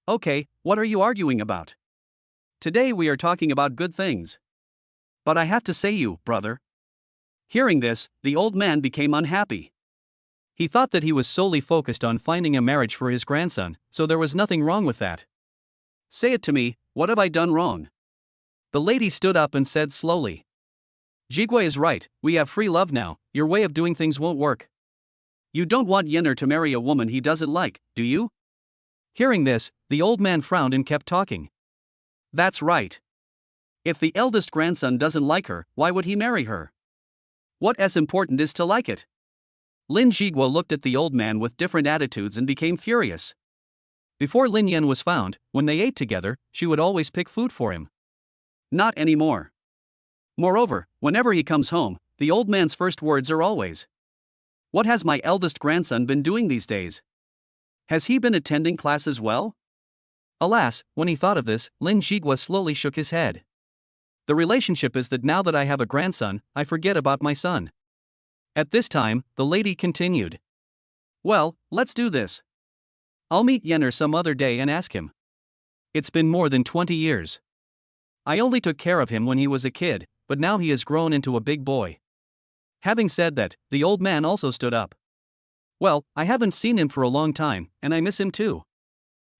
Okay, what are you arguing about? Today we are talking about good things. But I have to say you, brother. Hearing this, the old man became unhappy. He thought that he was solely focused on finding a marriage for his grandson, so there was nothing wrong with that. Say it to me, what have I done wrong? The lady stood up and said slowly. Jigua is right, we have free love now, your way of doing things won't work. You don't want Yenner to marry a woman he doesn't like, do you? Hearing this, the old man frowned and kept talking. That's right. If the eldest grandson doesn't like her, why would he marry her? What as important is to like it? Lin Jigua looked at the old man with different attitudes and became furious. Before Lin Yan was found, when they ate together, she would always pick food for him. Not anymore. Moreover, whenever he comes home, the old man's first words are always, "What has my eldest grandson been doing these days? Has he been attending class as well?" Alas, when he thought of this, Lin Jigua slowly shook his head. The relationship is that now that I have a grandson, I forget about my son. At this time, the lady continued. Well, let's do this. I'll meet Yenner some other day and ask him. It's been more than 20 years. I only took care of him when he was a kid, but now he has grown into a big boy. Having said that, the old man also stood up. Well, I haven't seen him for a long time, and I miss him too.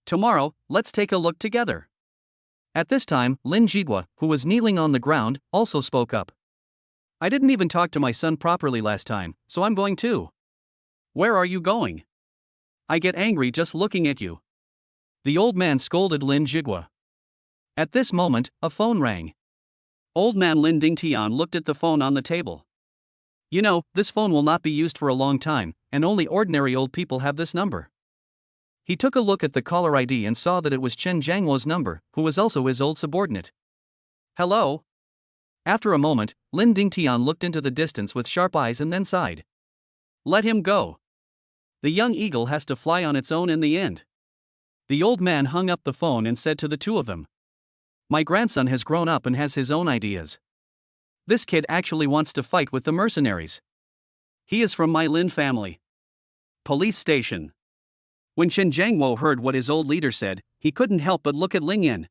Tomorrow, let's take a look together. At this time, Lin Jigua, who was kneeling on the ground, also spoke up. I didn't even talk to my son properly last time, so I'm going too. Where are you going? I get angry just looking at you. The old man scolded Lin Jigua. At this moment, a phone rang. Old man Lin Dingtian looked at the phone on the table. You know, this phone will not be used for a long time, and only ordinary old people have this number. He took a look at the caller ID and saw that it was Chen Jiangwo's number, who was also his old subordinate. Hello? After a moment, Lin Dingtian looked into the distance with sharp eyes and then sighed. Let him go. The young eagle has to fly on its own in the end. The old man hung up the phone and said to the two of them. My grandson has grown up and has his own ideas. This kid actually wants to fight with the mercenaries. He is from my Lin family. Police station. When Chen Jiangwo heard what his old leader said, he couldn't help but look at Lin Yan.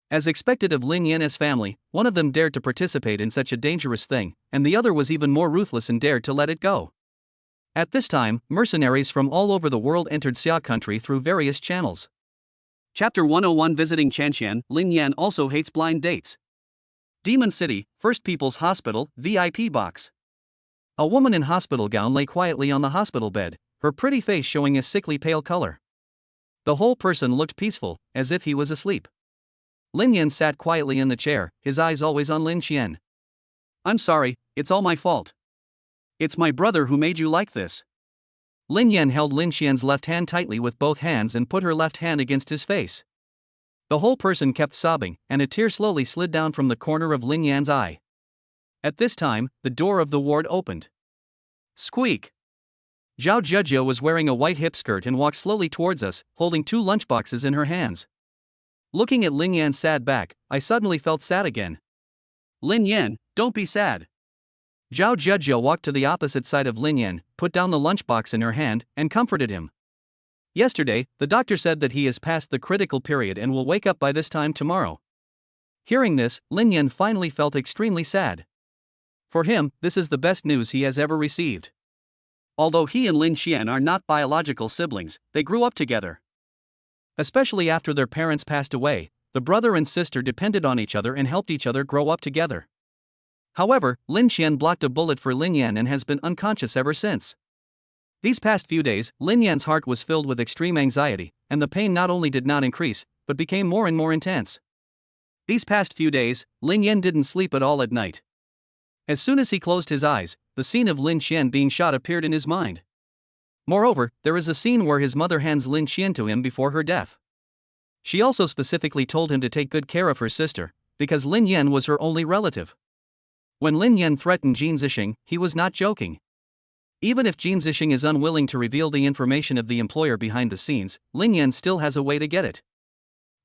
As expected of Lin Yan's family, one of them dared to participate in such a dangerous thing, and the other was even more ruthless and dared to let it go. At this time, mercenaries from all over the world entered Xia country through various channels. Chapter 101 Visiting Chanxian, Lin Yan also hates blind dates. Demon City, First People's Hospital, VIP box. A woman in hospital gown lay quietly on the hospital bed, her pretty face showing a sickly pale color. The whole person looked peaceful, as if he was asleep. Lin Yan sat quietly in the chair, his eyes always on Lin Qian. I'm sorry, it's all my fault. It's my brother who made you like this. Lin Yan held Lin Qian's left hand tightly with both hands and put her left hand against his face. The whole person kept sobbing, and a tear slowly slid down from the corner of Lin Yan's eye. At this time, the door of the ward opened. Squeak! Zhao Zhezhou was wearing a white hip skirt and walked slowly towards us, holding 2 lunchboxes in her hands. Looking at Lin Yan's sad back, I suddenly felt sad again. Lin Yan, don't be sad. Zhao Zhezhou walked to the opposite side of Lin Yan, put down the lunchbox in her hand, and comforted him. Yesterday, the doctor said that he has passed the critical period and will wake up by this time tomorrow. Hearing this, Lin Yan finally felt extremely sad. For him, this is the best news he has ever received. Although he and Lin Qian are not biological siblings, they grew up together. Especially after their parents passed away, the brother and sister depended on each other and helped each other grow up together. However, Lin Qian blocked a bullet for Lin Yan and has been unconscious ever since. These past few days, Lin Yan's heart was filled with extreme anxiety, and the pain not only did not increase, but became more and more intense. These past few days, Lin Yan didn't sleep at all at night. As soon as he closed his eyes, the scene of Lin Qian being shot appeared in his mind. Moreover, there is a scene where his mother hands Lin Qian to him before her death. She also specifically told him to take good care of her sister, because Lin Yan was her only relative. When Lin Yan threatened Jin Zixing, he was not joking. Even if Jin Zixing is unwilling to reveal the information of the employer behind the scenes, Lin Yan still has a way to get it.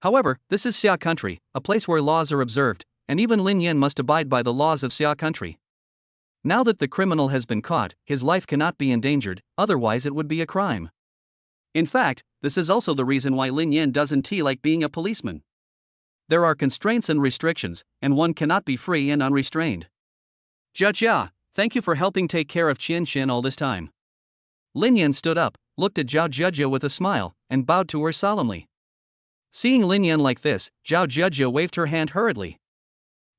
However, this is Xia country, a place where laws are observed, and even Lin Yan must abide by the laws of Xia country. Now that the criminal has been caught, his life cannot be endangered, otherwise it would be a crime. In fact, this is also the reason why Lin Yan doesn't like being a policeman. There are constraints and restrictions, and one cannot be free and unrestrained. Jia, thank you for helping take care of Qian all this time. Lin Yan stood up, looked at Zhao Zhezhou with a smile, and bowed to her solemnly. Seeing Lin Yan like this, Zhao Zhezhou waved her hand hurriedly.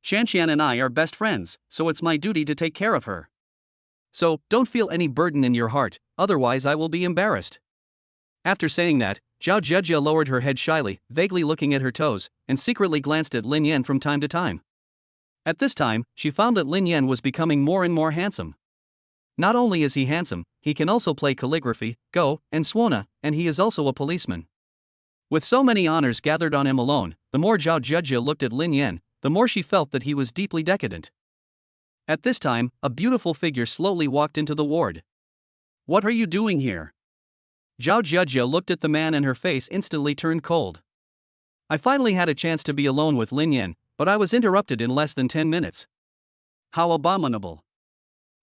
Qian and I are best friends, so it's my duty to take care of her. So, don't feel any burden in your heart, otherwise I will be embarrassed. After saying that, Zhao Zhezhou lowered her head shyly, vaguely looking at her toes, and secretly glanced at Lin Yan from time to time. At this time, she found that Lin Yan was becoming more and more handsome. Not only is he handsome, he can also play calligraphy, Go, and Suona, and he is also a policeman. With so many honors gathered on him alone, the more Zhao Zhezhou looked at Lin Yan, the more she felt that he was deeply decadent. At this time, a beautiful figure slowly walked into the ward. What are you doing here? Zhao Zhezhou looked at the man and her face instantly turned cold. I finally had a chance to be alone with Lin Yan, but I was interrupted in less than 10 minutes. How abominable.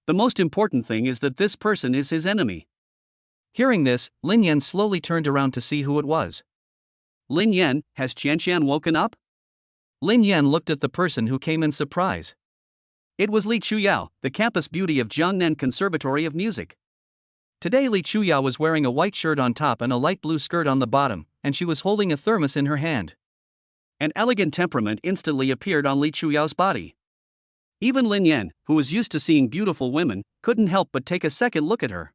The most important thing is that this person is his enemy. Hearing this, Lin Yan slowly turned around to see who it was. Lin Yan, has Qianqian woken up? Lin Yan looked at the person who came in surprise. It was Li Chuyao, the campus beauty of Jiangnan Conservatory of Music. Today Li Chuyao was wearing a white shirt on top and a light blue skirt on the bottom, and she was holding a thermos in her hand. An elegant temperament instantly appeared on Li Chuyao's body. Even Lin Yan, who was used to seeing beautiful women, couldn't help but take a second look at her.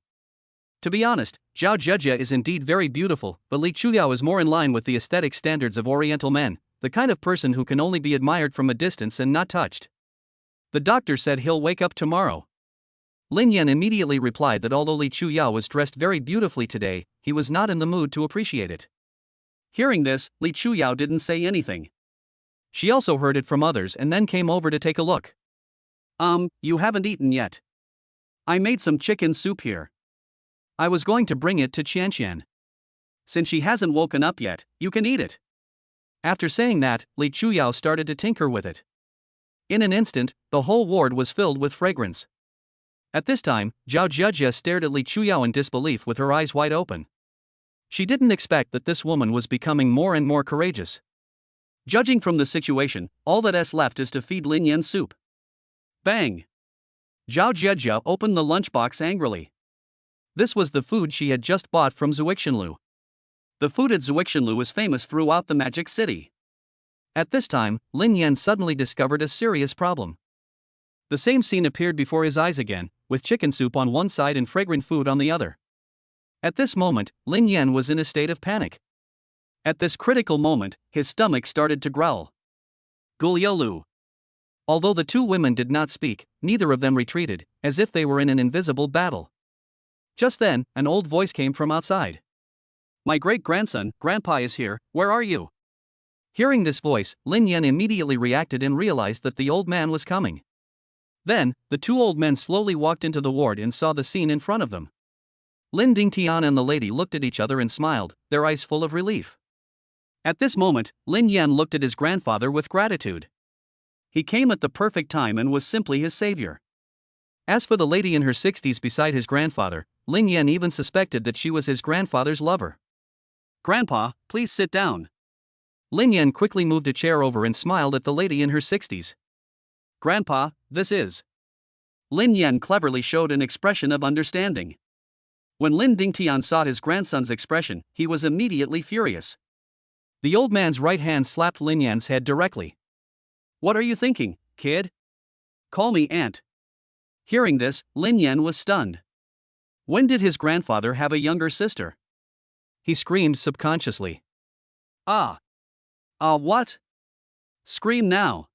To be honest, Zhao Zhejia is indeed very beautiful, but Li Chuyao is more in line with the aesthetic standards of Oriental men, the kind of person who can only be admired from a distance and not touched. The doctor said he'll wake up tomorrow. Lin Yan immediately replied that although Li Chuyao was dressed very beautifully today, he was not in the mood to appreciate it. Hearing this, Li Chuyao didn't say anything. She also heard it from others and then came over to take a look. You haven't eaten yet. I made some chicken soup here. I was going to bring it to Qianqian. Since she hasn't woken up yet, you can eat it. After saying that, Li Chuyao started to tinker with it. In an instant, the whole ward was filled with fragrance. At this time, Zhao Zhejia stared at Li Chuyao in disbelief with her eyes wide open. She didn't expect that this woman was becoming more and more courageous. Judging from the situation, all that's left is to feed Lin Yan soup. Bang! Zhao Zhejia opened the lunchbox angrily. This was the food she had just bought from Zuixinlu. The food at Zuixinlu is famous throughout the Magic City. At this time, Lin Yan suddenly discovered a serious problem. The same scene appeared before his eyes again, with chicken soup on one side and fragrant food on the other. At this moment, Lin Yan was in a state of panic. At this critical moment, his stomach started to growl. Guliolu. Although the two women did not speak, neither of them retreated, as if they were in an invisible battle. Just then, an old voice came from outside. My great-grandson, Grandpa is here, where are you? Hearing this voice, Lin Yan immediately reacted and realized that the old man was coming. Then, the two old men slowly walked into the ward and saw the scene in front of them. Lin Dingtian and the lady looked at each other and smiled, their eyes full of relief. At this moment, Lin Yan looked at his grandfather with gratitude. He came at the perfect time and was simply his savior. As for the lady in her 60s beside his grandfather, Lin Yan even suspected that she was his grandfather's lover. Grandpa, please sit down. Lin Yan quickly moved a chair over and smiled at the lady in her 60s. Grandpa, this is. Lin Yan cleverly showed an expression of understanding. When Lin Dingtian saw his grandson's expression, he was immediately furious. The old man's right hand slapped Lin Yan's head directly. What are you thinking, kid? Call me aunt. Hearing this, Lin Yan was stunned. When did his grandfather have a younger sister? He screamed subconsciously. What? Scream now.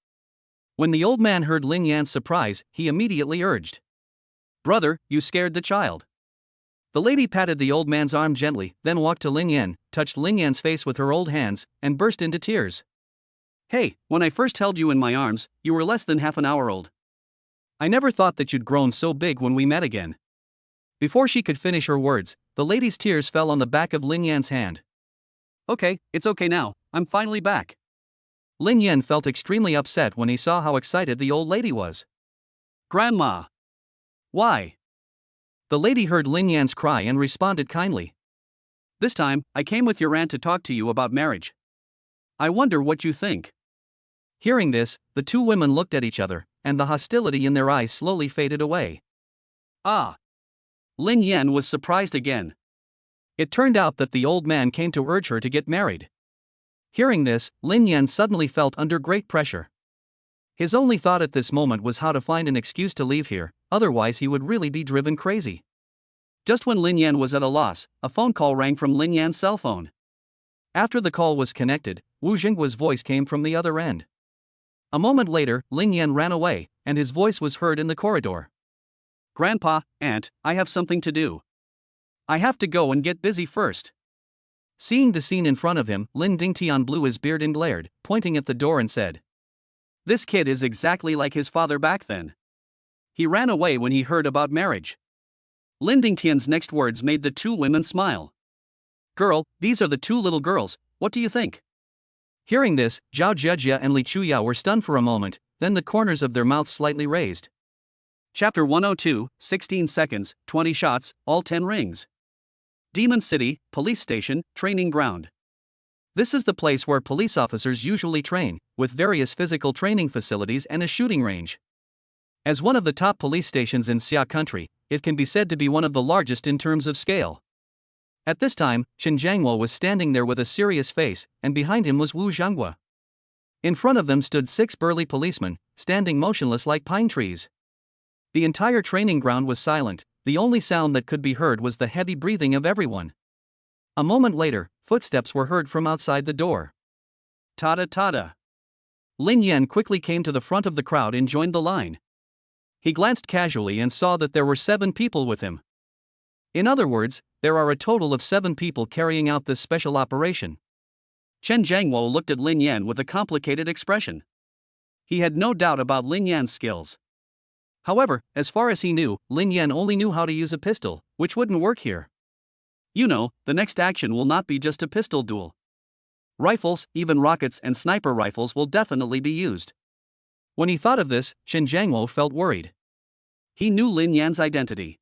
When the old man heard Lin Yan's surprise, he immediately urged. Brother, you scared the child. The lady patted the old man's arm gently, then walked to Lin Yan, touched Lin Yan's face with her old hands, and burst into tears. Hey, when I first held you in my arms, you were less than half an hour old. I never thought that you'd grown so big when we met again. Before she could finish her words, the lady's tears fell on the back of Lin Yan's hand. Okay, it's okay now, I'm finally back. Lin Yan felt extremely upset when he saw how excited the old lady was. Grandma. Why? The lady heard Lin Yan's cry and responded kindly. This time, I came with your aunt to talk to you about marriage. I wonder what you think. Hearing this, the two women looked at each other, and the hostility in their eyes slowly faded away. Lin Yan was surprised again. It turned out that the old man came to urge her to get married. Hearing this, Lin Yan suddenly felt under great pressure. His only thought at this moment was how to find an excuse to leave here, otherwise he would really be driven crazy. Just when Lin Yan was at a loss, a phone call rang from Lin Yan's cell phone. After the call was connected, Wu Jinggua's voice came from the other end. A moment later, Lin Yan ran away, and his voice was heard in the corridor. Grandpa, Aunt, I have something to do. I have to go and get busy first. Seeing the scene in front of him, Lin Dingtian blew his beard and glared, pointing at the door and said, This kid is exactly like his father back then. He ran away when he heard about marriage. Lin Dingtian's next words made the two women smile. Girl, these are the two little girls, what do you think? Hearing this, Zhao Zhejia and Li Chuyao were stunned for a moment, then the corners of their mouths slightly raised. Chapter 102, 16 seconds, 20 shots, all 10 rings. Demon City, Police Station, Training Ground. This is the place where police officers usually train, with various physical training facilities and a shooting range. As one of the top police stations in Xia country, it can be said to be one of the largest in terms of scale. At this time, Chen Jiangwo was standing there with a serious face, and behind him was Wu Zhanghua. In front of them stood 6 burly policemen, standing motionless like pine trees. The entire training ground was silent. The only sound that could be heard was the heavy breathing of everyone. A moment later, footsteps were heard from outside the door. Tada tada. Lin Yan quickly came to the front of the crowd and joined the line. He glanced casually and saw that there were 7 people with him. In other words, there are a total of 7 people carrying out this special operation. Chen Jiangwo looked at Lin Yan with a complicated expression. He had no doubt about Lin Yan's skills. However, as far as he knew, Lin Yan only knew how to use a pistol, which wouldn't work here. You know, the next action will not be just a pistol duel. Rifles, even rockets and sniper rifles will definitely be used. When he thought of this, Chen Jiangwo felt worried. He knew Lin Yan's identity.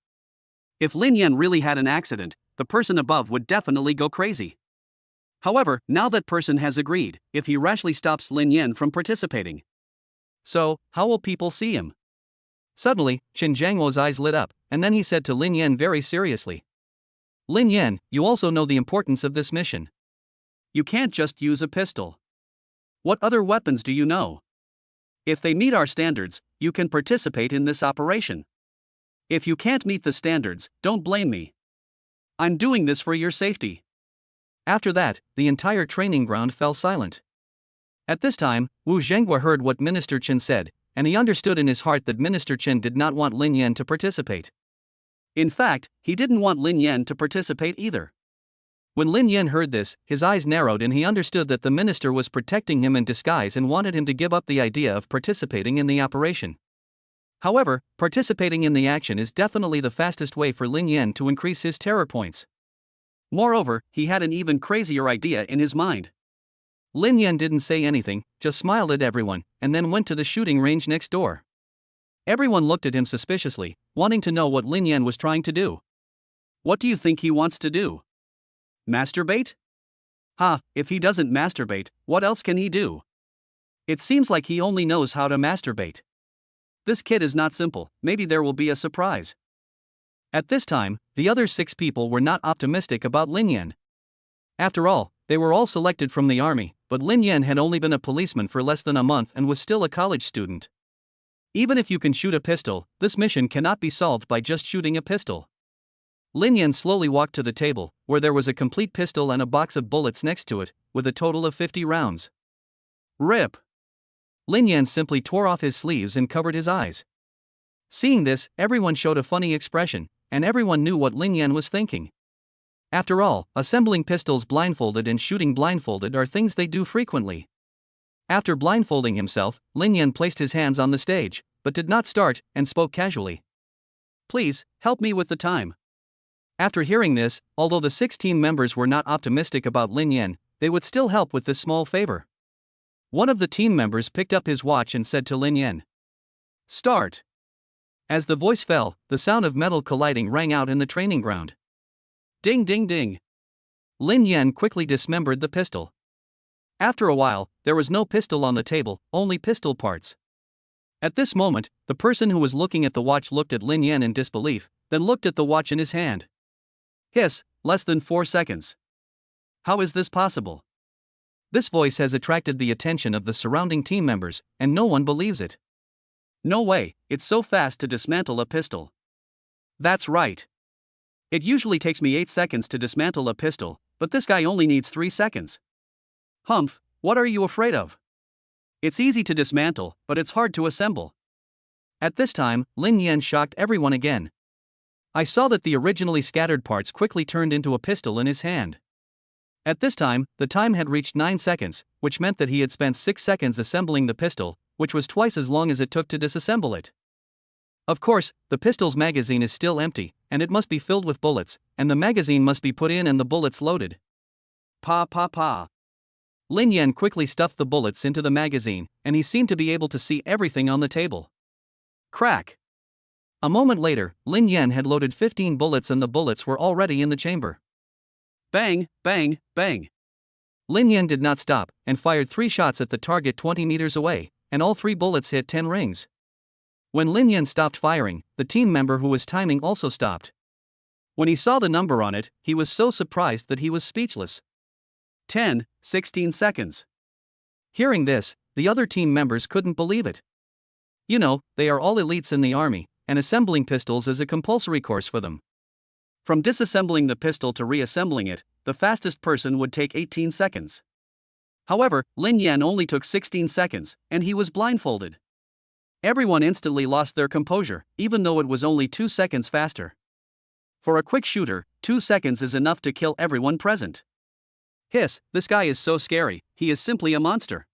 If Lin Yan really had an accident, the person above would definitely go crazy. However, now that person has agreed, if he rashly stops Lin Yan from participating. So, how will people see him? Suddenly, Chen Jiangwo's eyes lit up, and then he said to Lin Yan very seriously. Lin Yan, you also know the importance of this mission. You can't just use a pistol. What other weapons do you know? If they meet our standards, you can participate in this operation. If you can't meet the standards, don't blame me. I'm doing this for your safety. After that, the entire training ground fell silent. At this time, Wu Zhenghua heard what Minister Chen said, and he understood in his heart that Minister Chen did not want Lin Yan to participate. In fact, he didn't want Lin Yan to participate either. When Lin Yan heard this, his eyes narrowed and he understood that the minister was protecting him in disguise and wanted him to give up the idea of participating in the operation. However, participating in the action is definitely the fastest way for Lin Yan to increase his terror points. Moreover, he had an even crazier idea in his mind. Lin Yan didn't say anything, just smiled at everyone, and then went to the shooting range next door. Everyone looked at him suspiciously, wanting to know what Lin Yan was trying to do. What do you think he wants to do? Masturbate? If he doesn't masturbate, what else can he do? It seems like he only knows how to masturbate. This kid is not simple, maybe there will be a surprise. At this time, the other 6 people were not optimistic about Lin Yan. After all, they were all selected from the army, but Lin Yan had only been a policeman for less than a month and was still a college student. Even if you can shoot a pistol, this mission cannot be solved by just shooting a pistol. Lin Yan slowly walked to the table, where there was a complete pistol and a box of bullets next to it, with a total of 50 rounds. Rip! Lin Yan simply tore off his sleeves and covered his eyes. Seeing this, everyone showed a funny expression, and everyone knew what Lin Yan was thinking. After all, assembling pistols blindfolded and shooting blindfolded are things they do frequently. After blindfolding himself, Lin Yan placed his hands on the stage, but did not start, and spoke casually. Please, help me with the time. After hearing this, although the 16 members were not optimistic about Lin Yan, they would still help with this small favor. One of the team members picked up his watch and said to Lin Yan, "Start." As the voice fell, the sound of metal colliding rang out in the training ground. Ding ding ding. Lin Yan quickly dismembered the pistol. After a while, there was no pistol on the table, only pistol parts. At this moment, the person who was looking at the watch looked at Lin Yan in disbelief, then looked at the watch in his hand. Hiss, less than 4 seconds. How is this possible? This voice has attracted the attention of the surrounding team members, and no one believes it. No way, it's so fast to dismantle a pistol. That's right. It usually takes me 8 seconds to dismantle a pistol, but this guy only needs 3 seconds. Humph, what are you afraid of? It's easy to dismantle, but it's hard to assemble. At this time, Lin Yan shocked everyone again. I saw that the originally scattered parts quickly turned into a pistol in his hand. At this time, the time had reached 9 seconds, which meant that he had spent 6 seconds assembling the pistol, which was twice as long as it took to disassemble it. Of course, the pistol's magazine is still empty, and it must be filled with bullets, and the magazine must be put in and the bullets loaded. Pa. Lin Yan quickly stuffed the bullets into the magazine, and he seemed to be able to see everything on the table. Crack! A moment later, Lin Yan had loaded 15 bullets and the bullets were already in the chamber. Bang, bang, bang. Lin Yan did not stop and fired 3 shots at the target 20 meters away, and all 3 bullets hit 10 rings. When Lin Yan stopped firing, the team member who was timing also stopped. When he saw the number on it, he was so surprised that he was speechless. 10, 16 seconds. Hearing this, the other team members couldn't believe it. You know, they are all elites in the army, and assembling pistols is a compulsory course for them. From disassembling the pistol to reassembling it, the fastest person would take 18 seconds. However, Lin Yan only took 16 seconds, and he was blindfolded. Everyone instantly lost their composure, even though it was only 2 seconds faster. For a quick shooter, 2 seconds is enough to kill everyone present. Hiss, this guy is so scary, he is simply a monster.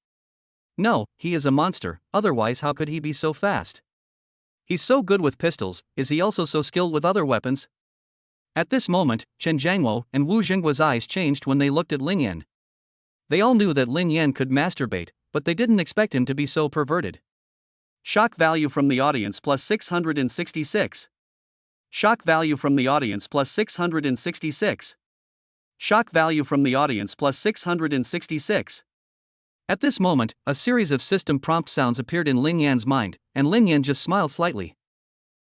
No, he is a monster, otherwise how could he be so fast? He's so good with pistols, is he also so skilled with other weapons? At this moment, Chen Jiangwo and Wu Zhengguo's eyes changed when they looked at Lin Yan. They all knew that Lin Yan could masturbate, but they didn't expect him to be so perverted. Shock value from the audience plus 666. Shock value from the audience plus 666. Shock value from the audience plus 666. At this moment, a series of system prompt sounds appeared in Lin Yan's mind, and Lin Yan just smiled slightly.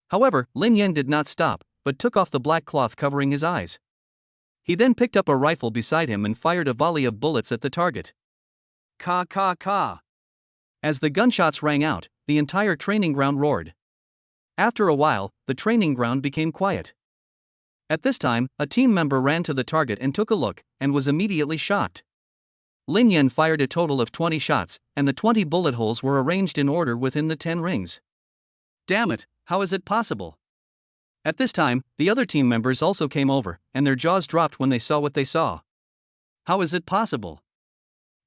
However, Lin Yan did not stop, but took off the black cloth covering his eyes. He then picked up a rifle beside him and fired a volley of bullets at the target. Ka ka ka. As the gunshots rang out, the entire training ground roared. After a while, the training ground became quiet. At this time, a team member ran to the target and took a look, and was immediately shocked. Lin Yan fired a total of 20 shots, and the 20 bullet holes were arranged in order within the 10 rings. Damn it, how is it possible? At this time, the other team members also came over, and their jaws dropped when they saw what they saw. How is it possible?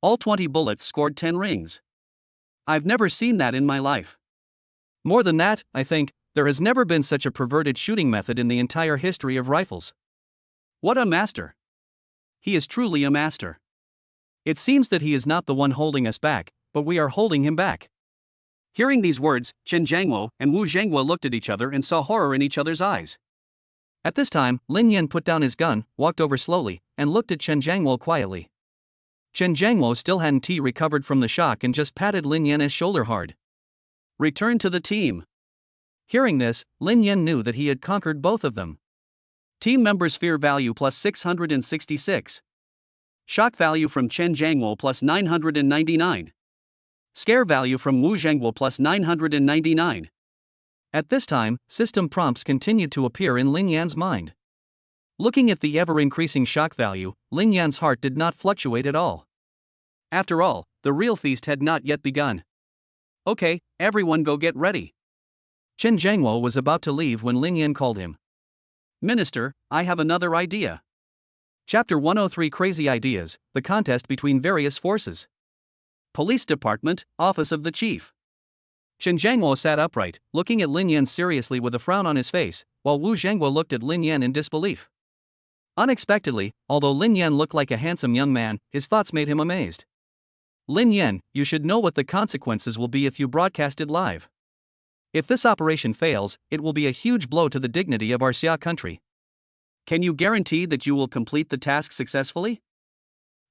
All 20 bullets scored 10 rings. I've never seen that in my life. More than that, I think, there has never been such a perverted shooting method in the entire history of rifles. What a master! He is truly a master. It seems that he is not the one holding us back, but we are holding him back. Hearing these words, Chen Jiangwo and Wu Zhengguo looked at each other and saw horror in each other's eyes. At this time, Lin Yan put down his gun, walked over slowly, and looked at Chen Jiangwo quietly. Chen Jiangwo still hadn't recovered from the shock and just patted Lin Yan's shoulder hard. Return to the team. Hearing this, Lin Yan knew that he had conquered both of them. Team members fear value plus 666. Shock value from Chen Jiangwo plus 999. Scare value from Wu Zhengguo plus 999. At this time, system prompts continued to appear in Lin Yan's mind. Looking at the ever-increasing shock value, Lin Yan's heart did not fluctuate at all. After all, the real feast had not yet begun. Okay, everyone go get ready. Chen Jiangwo was about to leave when Lin Yan called him. Minister, I have another idea. Chapter 103 Crazy Ideas, the contest between various forces. Police Department, Office of the Chief. Chen Jiangwo sat upright, looking at Lin Yan seriously with a frown on his face, while Wu Zhengguo looked at Lin Yan in disbelief. Unexpectedly, although Lin Yan looked like a handsome young man, his thoughts made him amazed. Lin Yan, you should know what the consequences will be if you broadcast it live. If this operation fails, it will be a huge blow to the dignity of our Xia country. Can you guarantee that you will complete the task successfully?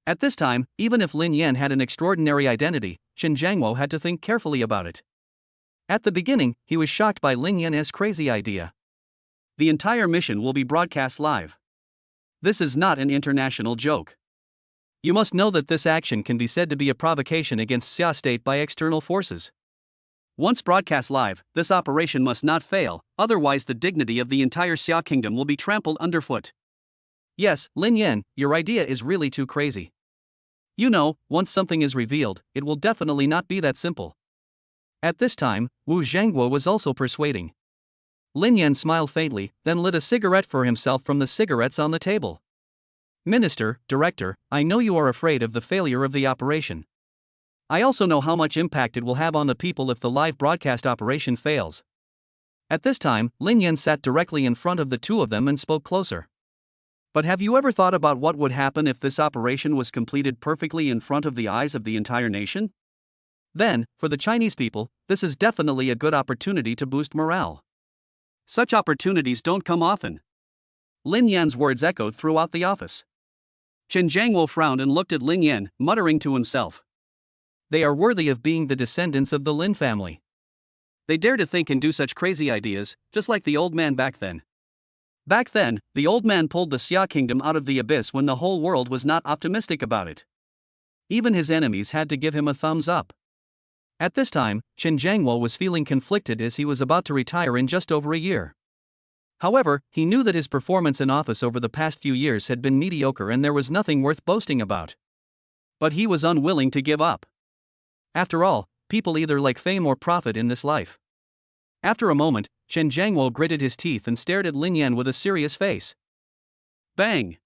At this time, even if Lin Yan had an extraordinary identity, Chen Jiangwo had to think carefully about it. At the beginning, he was shocked by Lin Yan's crazy idea. The entire mission will be broadcast live. This is not an international joke. You must know that this action can be said to be a provocation against Xia state by external forces. Once broadcast live, this operation must not fail, otherwise the dignity of the entire Xia kingdom will be trampled underfoot. Yes, Lin Yan, your idea is really too crazy. You know, once something is revealed, it will definitely not be that simple. At this time, Wu Zhengguo was also persuading. Lin Yan smiled faintly, then lit a cigarette for himself from the cigarettes on the table. Minister, Director, I know you are afraid of the failure of the operation. I also know how much impact it will have on the people if the live broadcast operation fails. At this time, Lin Yan sat directly in front of the two of them and spoke closer. But have you ever thought about what would happen if this operation was completed perfectly in front of the eyes of the entire nation? Then, for the Chinese people, this is definitely a good opportunity to boost morale. Such opportunities don't come often. Lin Yan's words echoed throughout the office. Chen Jiangwo frowned and looked at Lin Yan, muttering to himself. They are worthy of being the descendants of the Lin family. They dare to think and do such crazy ideas, just like the old man back then. Back then, the old man pulled the Xia kingdom out of the abyss when the whole world was not optimistic about it. Even his enemies had to give him a thumbs up. At this time, Chen Jiangwo was feeling conflicted as he was about to retire in just over a year. However, he knew that his performance in office over the past few years had been mediocre and there was nothing worth boasting about. But he was unwilling to give up. After all, people either like fame or profit in this life. After a moment, Chen Jiangwo gritted his teeth and stared at Lin Yan with a serious face. Bang!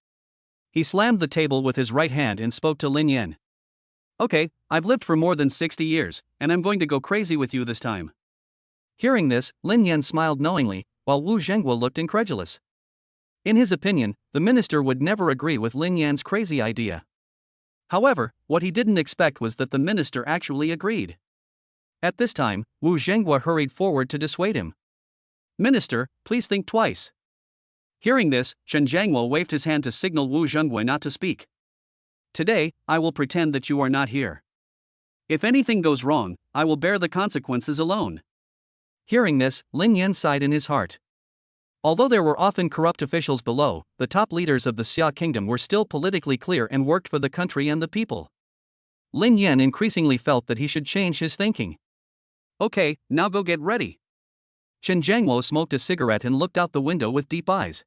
He slammed the table with his right hand and spoke to Lin Yan. Okay, I've lived for more than 60 years, and I'm going to go crazy with you this time. Hearing this, Lin Yan smiled knowingly, while Wu Zhenghua looked incredulous. In his opinion, the minister would never agree with Lin Yan's crazy idea. However, what he didn't expect was that the minister actually agreed. At this time, Wu Zhenghua hurried forward to dissuade him. Minister, please think twice. Hearing this, Chen Jiangwo waved his hand to signal Wu Zhenghua not to speak. Today, I will pretend that you are not here. If anything goes wrong, I will bear the consequences alone. Hearing this, Lin Yan sighed in his heart. Although there were often corrupt officials below, the top leaders of the Xia kingdom were still politically clear and worked for the country and the people. Lin Yan increasingly felt that he should change his thinking. Okay, now go get ready. Chen Jiangwo smoked a cigarette and looked out the window with deep eyes.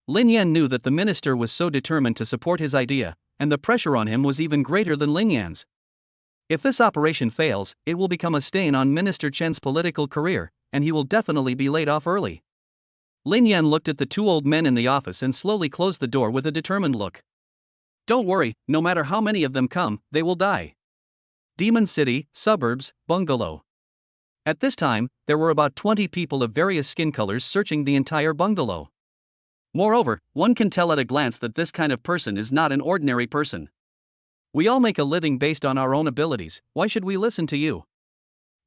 Lin Yan knew that the minister was so determined to support his idea, and the pressure on him was even greater than Lin Yan's. If this operation fails, it will become a stain on Minister Chen's political career, and he will definitely be laid off early. Lin Yan looked at the two old men in the office and slowly closed the door with a determined look. Don't worry, no matter how many of them come, they will die. Demon City, suburbs, bungalow. At this time, there were about 20 people of various skin colors searching the entire bungalow. Moreover, one can tell at a glance that this kind of person is not an ordinary person. We all make a living based on our own abilities, why should we listen to you?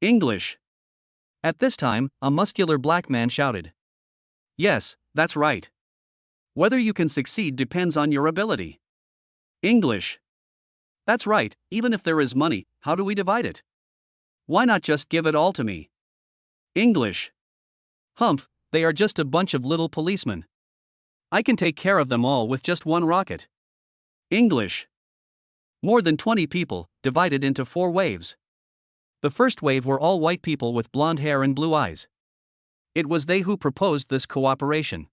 English. At this time, a muscular black man shouted. Yes, that's right. Whether you can succeed depends on your ability. English. That's right, even if there is money, how do we divide it? Why not just give it all to me? English. Humph, they are just a bunch of little policemen. I can take care of them all with just one rocket. English. More than 20 people, divided into 4 waves. The first wave were all white people with blonde hair and blue eyes. It was they who proposed this cooperation.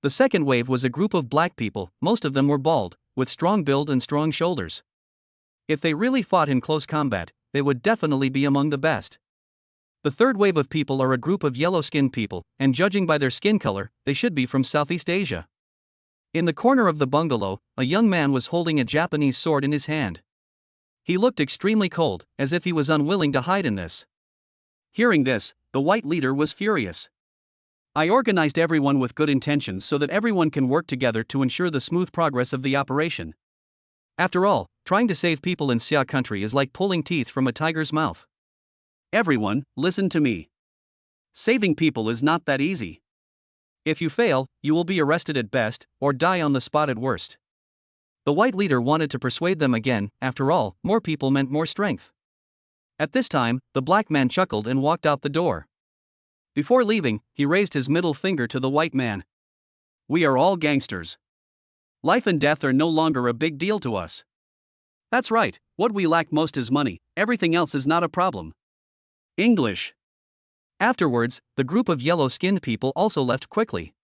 The second wave was a group of black people, most of them were bald, with strong build and strong shoulders. If they really fought in close combat, they would definitely be among the best. The third wave of people are a group of yellow-skinned people, and judging by their skin color, they should be from Southeast Asia. In the corner of the bungalow, a young man was holding a Japanese sword in his hand. He looked extremely cold, as if he was unwilling to hide in this. Hearing this, the white leader was furious. I organized everyone with good intentions so that everyone can work together to ensure the smooth progress of the operation. After all, trying to save people in Xia country is like pulling teeth from a tiger's mouth. Everyone, listen to me. Saving people is not that easy. If you fail, you will be arrested at best, or die on the spot at worst. The white leader wanted to persuade them again, after all, more people meant more strength. At this time, the black man chuckled and walked out the door. Before leaving, he raised his middle finger to the white man. We are all gangsters. Life and death are no longer a big deal to us. That's right, what we lack most is money, everything else is not a problem. English. Afterwards, the group of yellow-skinned people also left quickly.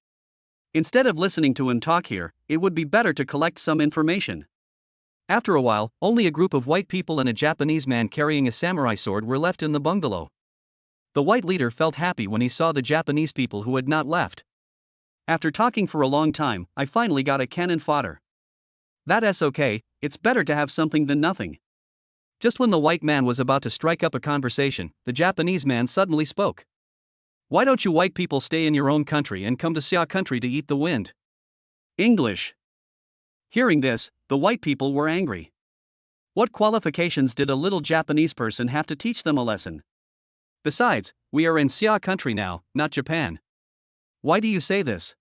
Instead of listening to him talk here, it would be better to collect some information. After a while, only a group of white people and a Japanese man carrying a samurai sword were left in the bungalow. The white leader felt happy when he saw the Japanese people who had not left. After talking for a long time, I finally got a cannon fodder. That's okay, it's better to have something than nothing. Just when the white man was about to strike up a conversation, the Japanese man suddenly spoke. Why don't you white people stay in your own country and come to Xia country to eat the wind? English. Hearing this, the white people were angry. What qualifications did a little Japanese person have to teach them a lesson? Besides, we are in Xia country now, not Japan. Why do you say this?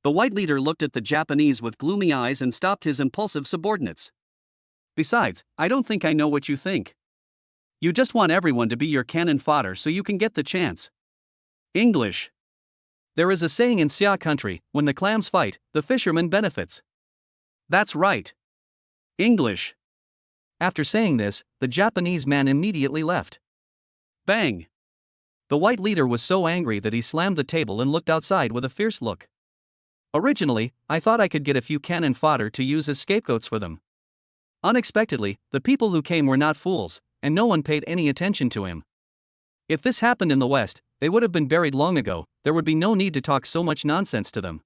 The white leader looked at the Japanese with gloomy eyes and stopped his impulsive subordinates. Besides, I don't think I know what you think. You just want everyone to be your cannon fodder so you can get the chance. English. There is a saying in Xia country, when the clams fight, the fisherman benefits. That's right. English. After saying this, the Japanese man immediately left. Bang. The white leader was so angry that he slammed the table and looked outside with a fierce look. Originally, I thought I could get a few cannon fodder to use as scapegoats for them. Unexpectedly, the people who came were not fools, and no one paid any attention to him. If this happened in the West, they would have been buried long ago. There would be no need to talk so much nonsense to them.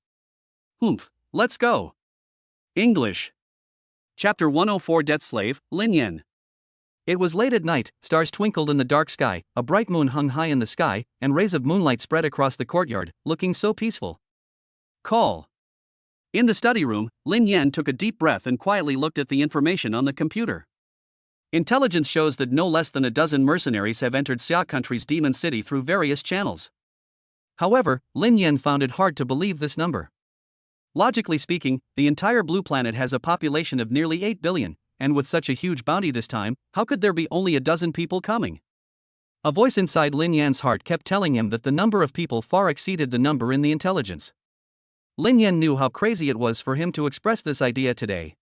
Humph, let's go. English. Chapter 104 Debt Slave, Lin Yan. It was late at night, stars twinkled in the dark sky, a bright moon hung high in the sky, and rays of moonlight spread across the courtyard, looking so peaceful. Call. In the study room, Lin Yan took a deep breath and quietly looked at the information on the computer. Intelligence shows that no less than a dozen mercenaries have entered Xia country's demon city through various channels. However, Lin Yan found it hard to believe this number. Logically speaking, the entire blue planet has a population of nearly 8 billion, and with such a huge bounty this time, how could there be only a dozen people coming? A voice inside Lin Yan's heart kept telling him that the number of people far exceeded the number in the intelligence. Lin Yan knew how crazy it was for him to express this idea today.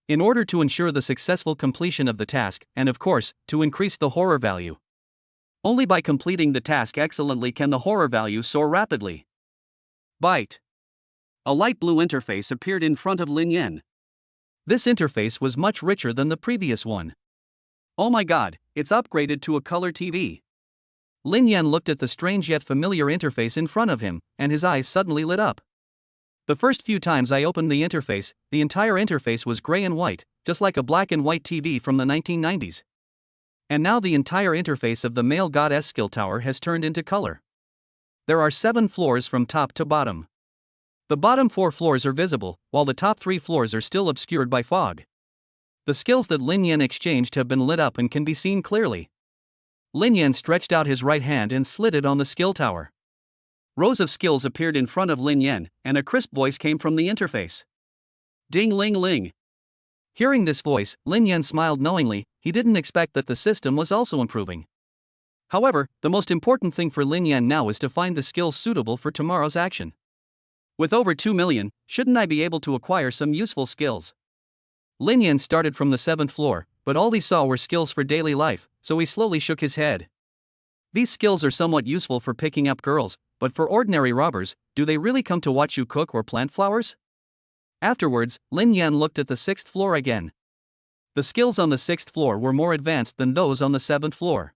In order to ensure the successful completion of the task, and of course, to increase the horror value. Only by completing the task excellently can the horror value soar rapidly. Byte. A light blue interface appeared in front of Lin Yan. This interface was much richer than the previous one. Oh my god, it's upgraded to a color TV. Lin Yan looked at the strange yet familiar interface in front of him, and his eyes suddenly lit up. The first few times I opened the interface, the entire interface was gray and white, just like a black and white TV from the 1990s. And now the entire interface of the male goddess skill tower has turned into color. There are 7 floors from top to bottom. The bottom 4 floors are visible, while the top 3 floors are still obscured by fog. The skills that Lin Yan exchanged have been lit up and can be seen clearly. Lin Yan stretched out his right hand and slid it on the skill tower. Rows of skills appeared in front of Lin Yan, and a crisp voice came from the interface. Ding ling ling. Hearing this voice, Lin Yan smiled knowingly. He didn't expect that the system was also improving. However, the most important thing for Lin Yan now is to find the skills suitable for tomorrow's action. With over 2 million, shouldn't I be able to acquire some useful skills? Lin Yan started from the 7th floor, but all he saw were skills for daily life, so he slowly shook his head. These skills are somewhat useful for picking up girls, but for ordinary robbers, do they really come to watch you cook or plant flowers? Afterwards, Lin Yan looked at the 6th floor again. The skills on the 6th floor were more advanced than those on the 7th floor.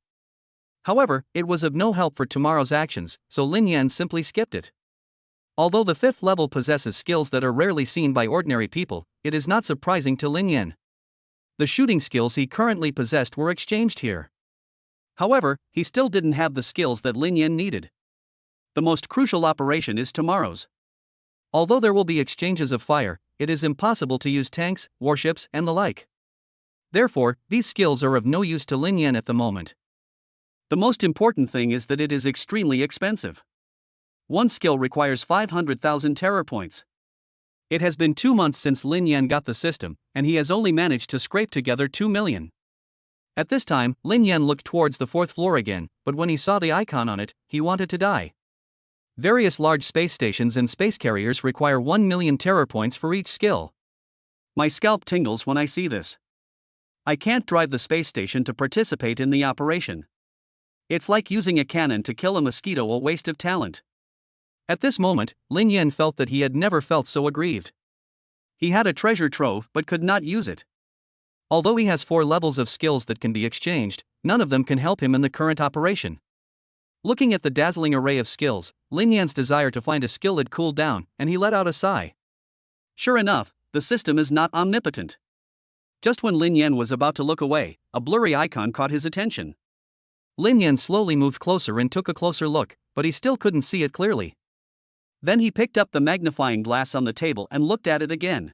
However, it was of no help for tomorrow's actions, so Lin Yan simply skipped it. Although the 5th level possesses skills that are rarely seen by ordinary people, it is not surprising to Lin Yan. The shooting skills he currently possessed were exchanged here. However, he still didn't have the skills that Lin Yan needed. The most crucial operation is tomorrow's. Although there will be exchanges of fire, it is impossible to use tanks, warships, and the like. Therefore, these skills are of no use to Lin Yan at the moment. The most important thing is that it is extremely expensive. One skill requires 500,000 terror points. It has been 2 months since Lin Yan got the system, and he has only managed to scrape together 2 million. At this time, Lin Yan looked towards the 4th floor again, but when he saw the icon on it, he wanted to die. Various large space stations and space carriers require 1 million terror points for each skill. My scalp tingles when I see this. I can't drive the space station to participate in the operation. It's like using a cannon to kill a mosquito, a waste of talent. At this moment, Lin Yan felt that he had never felt so aggrieved. He had a treasure trove but could not use it. Although he has 4 levels of skills that can be exchanged, none of them can help him in the current operation. Looking at the dazzling array of skills, Lin Yan's desire to find a skill had cooled down, and he let out a sigh. Sure enough, the system is not omnipotent. Just when Lin Yan was about to look away, a blurry icon caught his attention. Lin Yan slowly moved closer and took a closer look, but he still couldn't see it clearly. Then he picked up the magnifying glass on the table and looked at it again.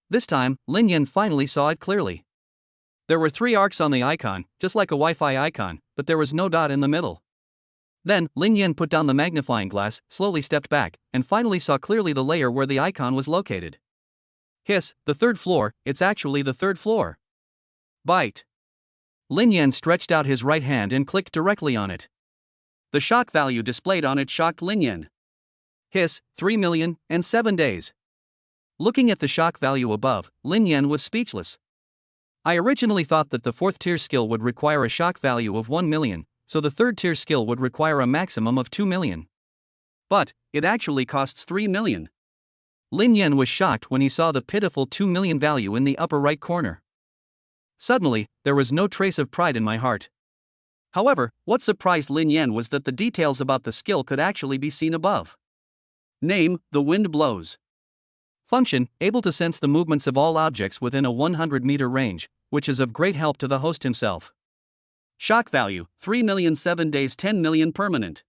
This time, Lin Yan finally saw it clearly. There were 3 arcs on the icon, just like a Wi-Fi icon, but there was no dot in the middle. Then, Lin Yan put down the magnifying glass, slowly stepped back, and finally saw clearly the layer where the icon was located. Hiss, the third floor, it's actually the third floor. Bite. Lin Yan stretched out his right hand and clicked directly on it. The shock value displayed on it shocked Lin Yan. Hiss, 3,000,007 days. Looking at the shock value above, Lin Yan was speechless. I originally thought that the 4th tier skill would require a shock value of 1 million, so the 3rd tier skill would require a maximum of 2 million. But, it actually costs 3 million. Lin Yan was shocked when he saw the pitiful 2 million value in the upper right corner. Suddenly, there was no trace of pride in my heart. However, what surprised Lin Yan was that the details about the skill could actually be seen above. Name, the wind blows. Function, able to sense the movements of all objects within a 100-meter range, which is of great help to the host himself. Shock value, 3,007 days 10 million permanent.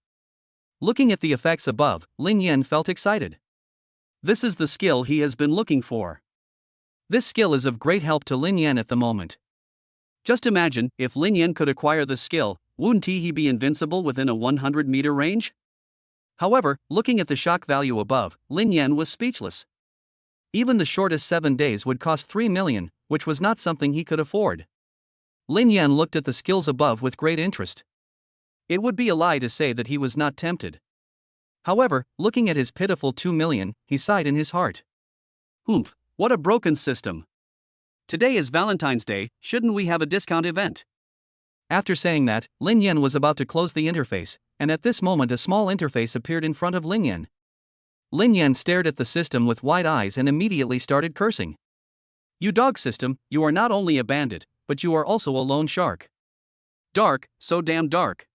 Looking at the effects above, Lin Yan felt excited. This is the skill he has been looking for. This skill is of great help to Lin Yan at the moment. Just imagine, if Lin Yan could acquire this skill, wouldn't he be invincible within a 100-meter range? However, looking at the shock value above, Lin Yan was speechless. Even the shortest 7 days would cost 3 million, which was not something he could afford. Lin Yan looked at the skills above with great interest. It would be a lie to say that he was not tempted. However, looking at his pitiful 2 million, he sighed in his heart. Oomph, what a broken system. Today is Valentine's Day, shouldn't we have a discount event? After saying that, Lin Yan was about to close the interface, and at this moment a small interface appeared in front of Lin Yan. Lin Yan stared at the system with wide eyes and immediately started cursing. You dog system, you are not only a bandit, but you are also a loan shark. Dark, so damn dark.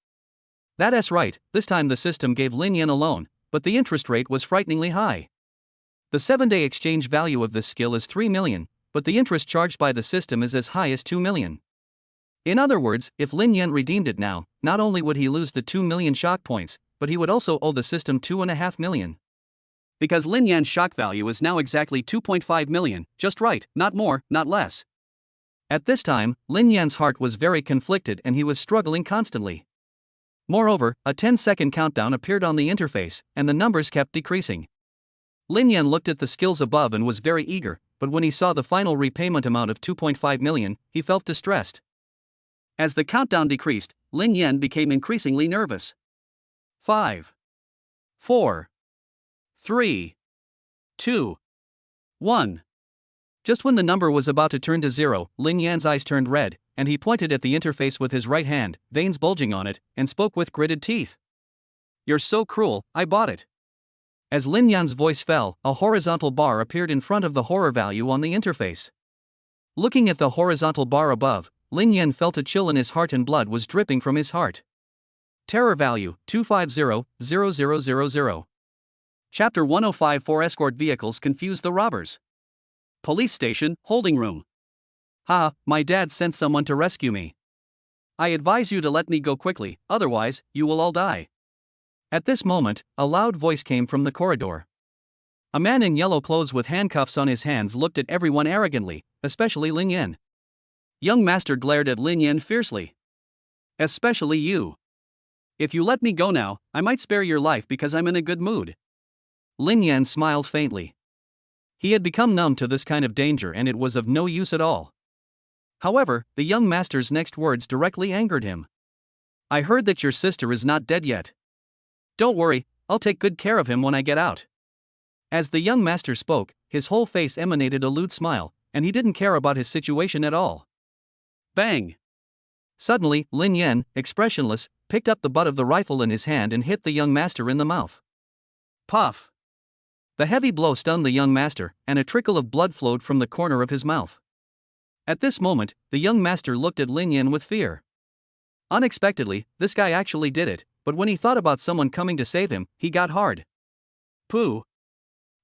That's right, this time the system gave Lin Yan a loan, but the interest rate was frighteningly high. The 7-day exchange value of this skill is 3 million, but the interest charged by the system is as high as 2 million. In other words, if Lin Yan redeemed it now, not only would he lose the 2 million shock points, but he would also owe the system 2.5 million. Because Lin Yan's shock value is now exactly 2.5 million, just right, not more, not less. At this time, Lin Yan's heart was very conflicted and he was struggling constantly. Moreover, a 10-second countdown appeared on the interface, and the numbers kept decreasing. Lin Yan looked at the skills above and was very eager, but when he saw the final repayment amount of 2.5 million, he felt distressed. As the countdown decreased, Lin Yan became increasingly nervous. 5, 4, 3, 2, 1. Just when the number was about to turn to 0, Lin Yan's eyes turned red, and he pointed at the interface with his right hand, veins bulging on it, and spoke with gritted teeth. You're so cruel, I bought it. As Lin Yan's voice fell, a horizontal bar appeared in front of the horror value on the interface. Looking at the horizontal bar above, Lin Yan felt a chill in his heart and blood was dripping from his heart. Terror value, 250,000. Chapter 105 4 Escort vehicles confuse the robbers. Police station, holding room. Ha, my dad sent someone to rescue me. I advise you to let me go quickly, otherwise, you will all die. At this moment, a loud voice came from the corridor. A man in yellow clothes with handcuffs on his hands looked at everyone arrogantly, especially Lin Yan. Young master glared at Lin Yan fiercely. Especially you. If you let me go now, I might spare your life because I'm in a good mood. Lin Yan smiled faintly. He had become numb to this kind of danger and it was of no use at all. However, the young master's next words directly angered him. I heard that your sister is not dead yet. Don't worry, I'll take good care of him when I get out. As the young master spoke, his whole face emanated a lewd smile, and he didn't care about his situation at all. Bang! Suddenly, Lin Yan, expressionless, picked up the butt of the rifle in his hand and hit the young master in the mouth. Puff! The heavy blow stunned the young master, and a trickle of blood flowed from the corner of his mouth. At this moment, the young master looked at Lin Yan with fear. Unexpectedly, this guy actually did it, but when he thought about someone coming to save him, he got hard. Pooh!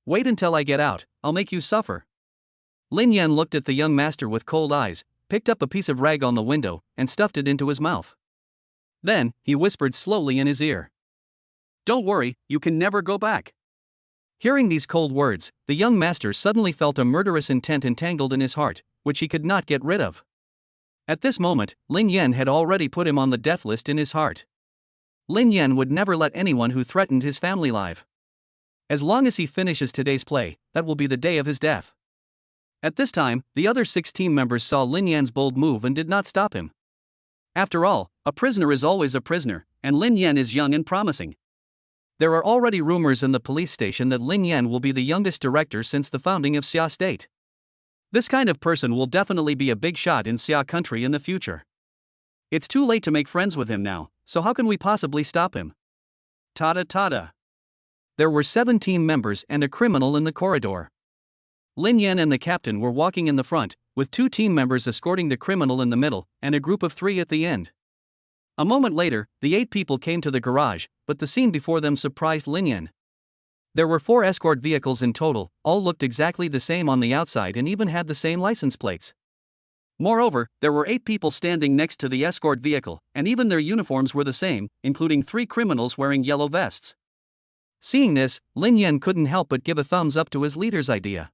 Wait until I get out, I'll make you suffer. Lin Yan looked at the young master with cold eyes, picked up a piece of rag on the window, and stuffed it into his mouth. Then, he whispered slowly in his ear. Don't worry, you can never go back. Hearing these cold words, the young master suddenly felt a murderous intent entangled in his heart, which he could not get rid of. At this moment, Lin Yan had already put him on the death list in his heart. Lin Yan would never let anyone who threatened his family live. As long as he finishes today's play, that will be the day of his death. At this time, the other 6 team members saw Lin Yan's bold move and did not stop him. After all, a prisoner is always a prisoner, and Lin Yan is young and promising. There are already rumors in the police station that Lin Yan will be the youngest director since the founding of Xia State. This kind of person will definitely be a big shot in Xia country in the future. It's too late to make friends with him now, so how can we possibly stop him? Tada tada. There were 7 team members and a criminal in the corridor. Lin Yan and the captain were walking in the front, with 2 team members escorting the criminal in the middle, and a group of 3 at the end. A moment later, the 8 people came to the garage, but the scene before them surprised Lin Yan. There were 4 escort vehicles in total, all looked exactly the same on the outside and even had the same license plates. Moreover, there were 8 people standing next to the escort vehicle, and even their uniforms were the same, including 3 criminals wearing yellow vests. Seeing this, Lin Yan couldn't help but give a thumbs up to his leader's idea.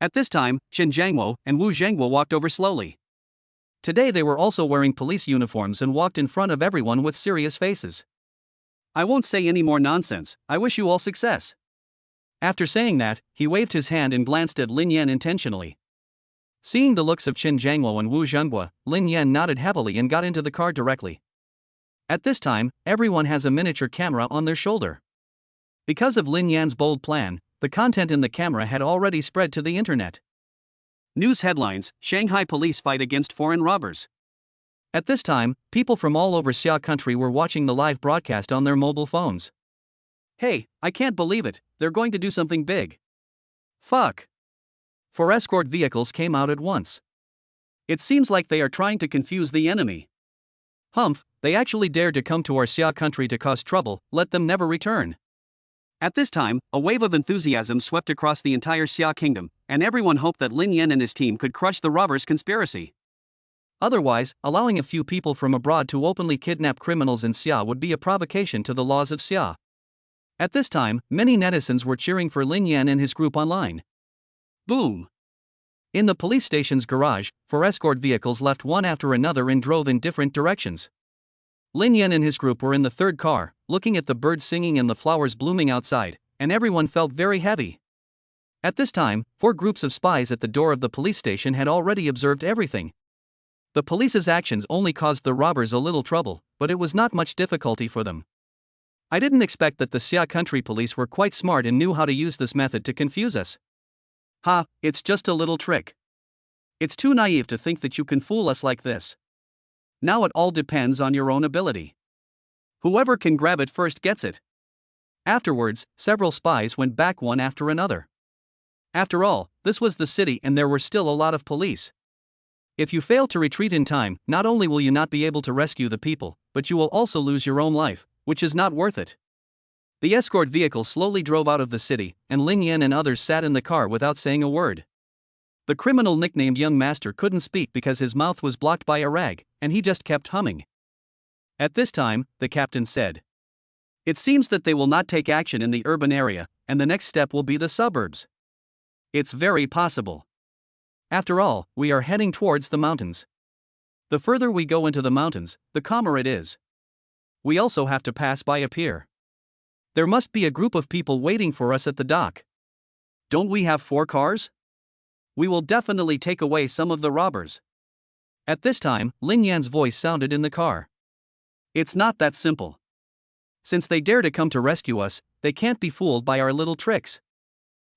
At this time, Chen Jiangwo and Wu Zhengguo walked over slowly. Today they were also wearing police uniforms and walked in front of everyone with serious faces. I won't say any more nonsense, I wish you all success. After saying that, he waved his hand and glanced at Lin Yan intentionally. Seeing the looks of Chen Jiangwo and Wu Zhengguo, Lin Yan nodded heavily and got into the car directly. At this time, everyone has a miniature camera on their shoulder. Because of Lin Yan's bold plan, the content in the camera had already spread to the internet. News headlines: Shanghai police fight against foreign robbers. At this time, people from all over Xia country were watching the live broadcast on their mobile phones. Hey, I can't believe it, they're going to do something big. Fuck. 4 escort vehicles came out at once. It seems like they are trying to confuse the enemy. Humph, they actually dared to come to our Xia country to cause trouble, let them never return. At this time, a wave of enthusiasm swept across the entire Xia kingdom, and everyone hoped that Lin Yan and his team could crush the robbers' conspiracy. Otherwise, allowing a few people from abroad to openly kidnap criminals in Xia would be a provocation to the laws of Xia. At this time, many netizens were cheering for Lin Yan and his group online. Boom! In the police station's garage, 4 escort vehicles left one after another and drove in different directions. Lin Yan and his group were in the 3rd car, looking at the birds singing and the flowers blooming outside, and everyone felt very heavy. At this time, 4 groups of spies at the door of the police station had already observed everything. The police's actions only caused the robbers a little trouble, but it was not much difficulty for them. I didn't expect that the Xia country police were quite smart and knew how to use this method to confuse us. Ha, it's just a little trick. It's too naive to think that you can fool us like this. Now it all depends on your own ability. Whoever can grab it first gets it. Afterwards, several spies went back one after another. After all, this was the city and there were still a lot of police. If you fail to retreat in time, not only will you not be able to rescue the people, but you will also lose your own life, which is not worth it. The escort vehicle slowly drove out of the city, and Lin Yan and others sat in the car without saying a word. The criminal nicknamed Young Master couldn't speak because his mouth was blocked by a rag, and he just kept humming. At this time, the captain said, "It seems that they will not take action in the urban area, and the next step will be the suburbs. It's very possible. After all, we are heading towards the mountains. The further we go into the mountains, the calmer it is. We also have to pass by a pier. There must be a group of people waiting for us at the dock. Don't we have 4 cars? We will definitely take away some of the robbers." At this time, Lin Yan's voice sounded in the car. "It's not that simple. Since they dare to come to rescue us, they can't be fooled by our little tricks.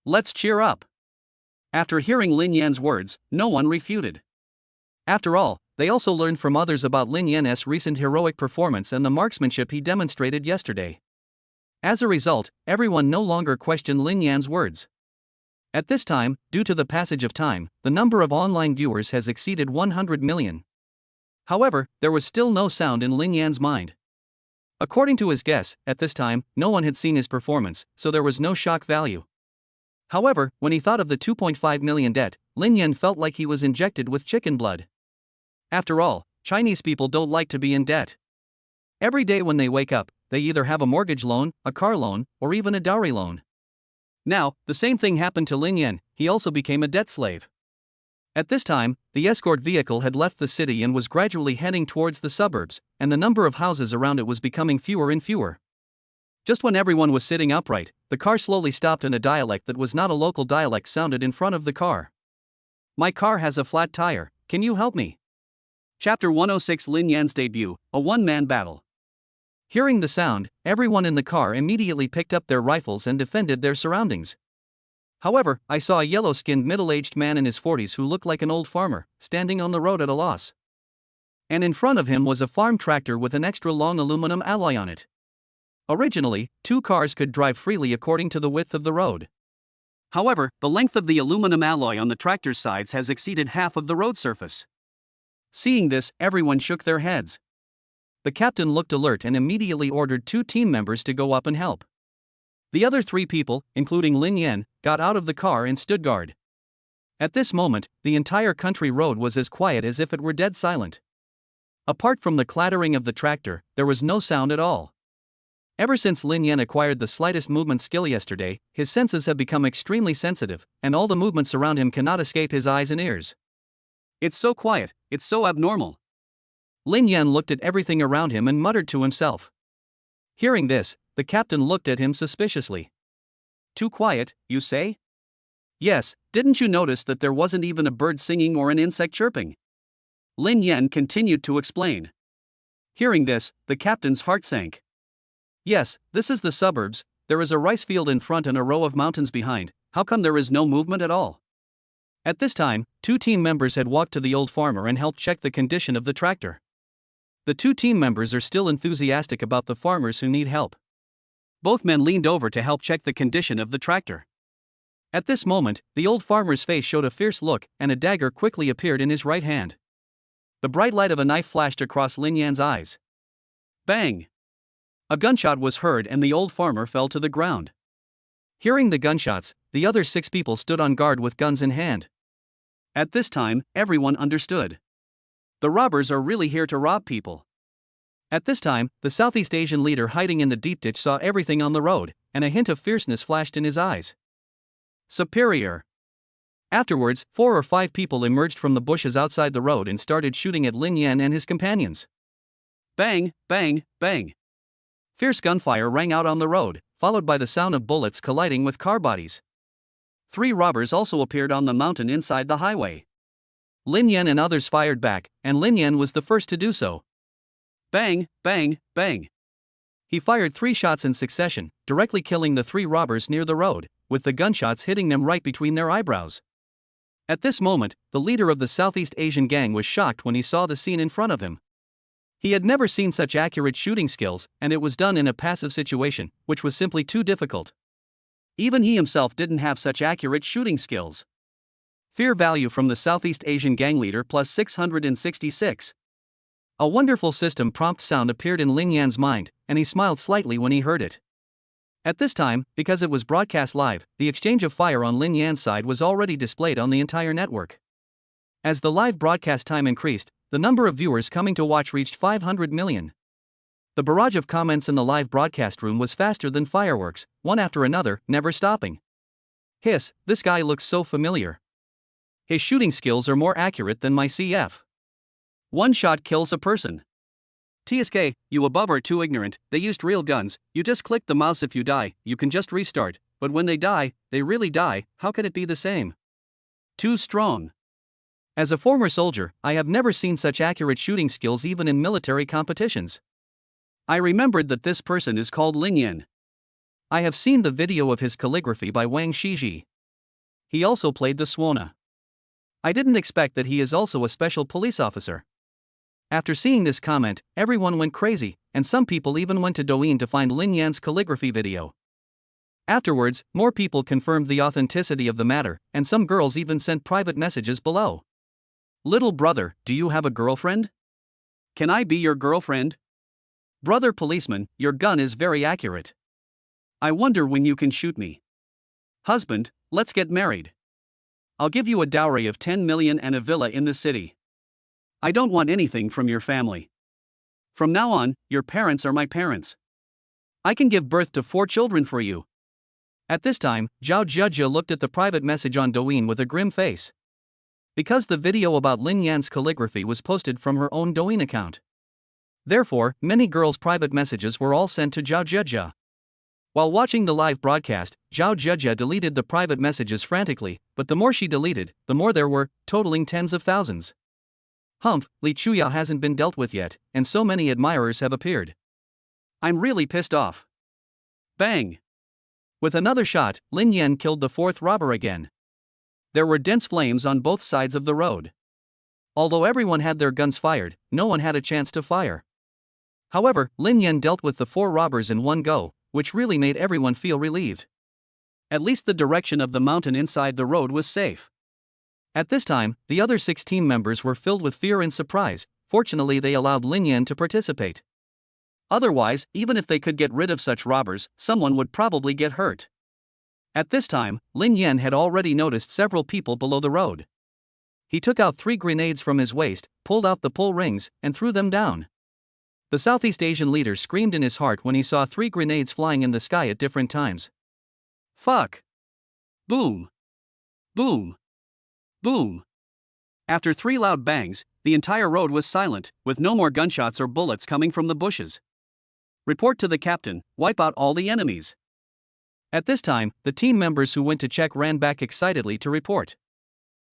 Let's cheer up." After hearing Lin Yan's words, no one refuted. After all, they also learned from others about Lin Yan's recent heroic performance and the marksmanship he demonstrated yesterday. As a result, everyone no longer questioned Lin Yan's words. At this time, due to the passage of time, the number of online viewers has exceeded 100 million. However, there was still no sound in Lin Yan's mind. According to his guess, at this time, no one had seen his performance, so there was no shock value. However, when he thought of the 2.5 million debt, Lin Yan felt like he was injected with chicken blood. After all, Chinese people don't like to be in debt. Every day when they wake up, they either have a mortgage loan, a car loan, or even a dowry loan. Now, the same thing happened to Lin Yan, he also became a debt slave. At this time, the escort vehicle had left the city and was gradually heading towards the suburbs, and the number of houses around it was becoming fewer and fewer. Just when everyone was sitting upright, the car slowly stopped and a dialect that was not a local dialect sounded in front of the car. My car has a flat tire, can you help me? Chapter 106 Lin Yan's debut, a one-man battle. Hearing the sound, everyone in the car immediately picked up their rifles and defended their surroundings. However, I saw a yellow-skinned middle-aged man in his 40s who looked like an old farmer, standing on the road at a loss. And in front of him was a farm tractor with an extra long aluminum alloy on it. Originally, 2 cars could drive freely according to the width of the road. However, the length of the aluminum alloy on the tractor's sides has exceeded half of the road surface. Seeing this, everyone shook their heads. The captain looked alert and immediately ordered 2 team members to go up and help. The other 3 people, including Lin Yan, got out of the car and stood guard. At this moment, the entire country road was as quiet as if it were dead silent. Apart from the clattering of the tractor, there was no sound at all. Ever since Lin Yan acquired the slightest movement skill yesterday, his senses have become extremely sensitive, and all the movements around him cannot escape his eyes and ears. It's so quiet, it's so abnormal. Lin Yan looked at everything around him and muttered to himself. Hearing this, the captain looked at him suspiciously. Too quiet, you say? Yes, didn't you notice that there wasn't even a bird singing or an insect chirping? Lin Yan continued to explain. Hearing this, the captain's heart sank. Yes, this is the suburbs, there is a rice field in front and a row of mountains behind, how come there is no movement at all? At this time, 2 team members had walked to the old farmer and helped check the condition of the tractor. The 2 team members are still enthusiastic about the farmers who need help. Both men leaned over to help check the condition of the tractor. At this moment, the old farmer's face showed a fierce look, and a dagger quickly appeared in his right hand. The bright light of a knife flashed across Lin Yan's eyes. Bang! A gunshot was heard and the old farmer fell to the ground. Hearing the gunshots, the other 6 people stood on guard with guns in hand. At this time, everyone understood. The robbers are really here to rob people. At this time, the Southeast Asian leader hiding in the deep ditch saw everything on the road, and a hint of fierceness flashed in his eyes. Superior. Afterwards, 4 or 5 people emerged from the bushes outside the road and started shooting at Lin Yan and his companions. Bang, bang, bang. Fierce gunfire rang out on the road, followed by the sound of bullets colliding with car bodies. 3 robbers also appeared on the mountain inside the highway. Lin Yan and others fired back, and Lin Yan was the first to do so. Bang, bang, bang. He fired 3 shots in succession, directly killing the 3 robbers near the road, with the gunshots hitting them right between their eyebrows. At this moment, the leader of the Southeast Asian gang was shocked when he saw the scene in front of him. He had never seen such accurate shooting skills, and it was done in a passive situation, which was simply too difficult. Even he himself didn't have such accurate shooting skills. Fear value from the Southeast Asian gang leader plus 666. A wonderful system prompt sound appeared in Lin Yan's mind, and he smiled slightly when he heard it. At this time, because it was broadcast live, the exchange of fire on Lin Yan's side was already displayed on the entire network. As the live broadcast time increased, the number of viewers coming to watch reached 500 million. The barrage of comments in the live broadcast room was faster than fireworks, one after another, never stopping. Hiss, this guy looks so familiar. His shooting skills are more accurate than my CF. One shot kills a person. TSK, you above are too ignorant, they used real guns, you just click the mouse if you die, you can just restart, but when they die, they really die, how can it be the same? Too strong. As a former soldier, I have never seen such accurate shooting skills even in military competitions. I remembered that this person is called Lin Yan. I have seen the video of his calligraphy by Wang Shiji. He also played the Swana. I didn't expect that he is also a special police officer. After seeing this comment, everyone went crazy, and some people even went to Douyin to find Lin Yan's calligraphy video. Afterwards, more people confirmed the authenticity of the matter, and some girls even sent private messages below. Little brother, do you have a girlfriend? Can I be your girlfriend? Brother policeman, your gun is very accurate. I wonder when you can shoot me. Husband, let's get married. I'll give you a dowry of 10 million and a villa in the city. I don't want anything from your family. From now on, your parents are my parents. I can give birth to 4 children for you. At this time, Zhao Zhezhe looked at the private message on Douyin with a grim face. because the video about Lin Yan's calligraphy was posted from her own Douyin account. Therefore, many girls' private messages were all sent to Zhao Zhezhe. While watching the live broadcast, Zhao Zhezhe deleted the private messages frantically, but the more she deleted, the more there were, totaling tens of thousands. Humph, Li Chuya hasn't been dealt with yet, and so many admirers have appeared. I'm really pissed off. Bang! With another shot, Lin Yan killed the fourth robber again. There were dense flames on both sides of the road. Although everyone had their guns fired, no one had a chance to fire. However, Lin Yan dealt with the 4 robbers in one go, which really made everyone feel relieved. At least the direction of the mountain inside the road was safe. At this time, the other 6 team members were filled with fear and surprise. Fortunately, they allowed Lin Yan to participate. Otherwise, even if they could get rid of such robbers, someone would probably get hurt. At this time, Lin Yan had already noticed several people below the road. He took out 3 grenades from his waist, pulled out the pull rings, and threw them down. The Southeast Asian leader screamed in his heart when he saw 3 grenades flying in the sky at different times. Fuck! Boom! Boom! Boom! After 3 loud bangs, the entire road was silent, with no more gunshots or bullets coming from the bushes. Report to the captain, wipe out all the enemies. At this time, the team members who went to check ran back excitedly to report.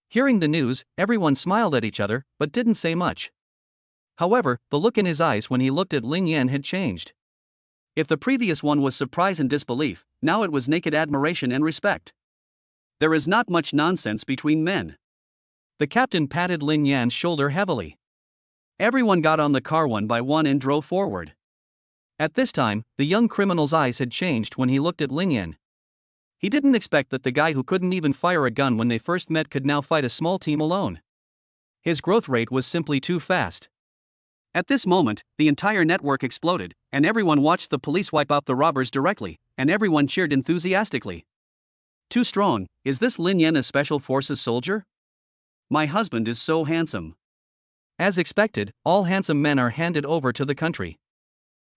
Hearing the news, everyone smiled at each other, but didn't say much. However, the look in his eyes when he looked at Lin Yan had changed. If the previous one was surprise and disbelief, now it was naked admiration and respect. There is not much nonsense between men. The captain patted Lin Yan's shoulder heavily. Everyone got on the car one by one and drove forward. At this time, the young criminal's eyes had changed when he looked at Lin Yan. He didn't expect that the guy who couldn't even fire a gun when they first met could now fight a small team alone. His growth rate was simply too fast. At this moment, the entire network exploded, and everyone watched the police wipe out the robbers directly, and everyone cheered enthusiastically. Too strong, is this Lin Yan a special forces soldier? My husband is so handsome. As expected, all handsome men are handed over to the country.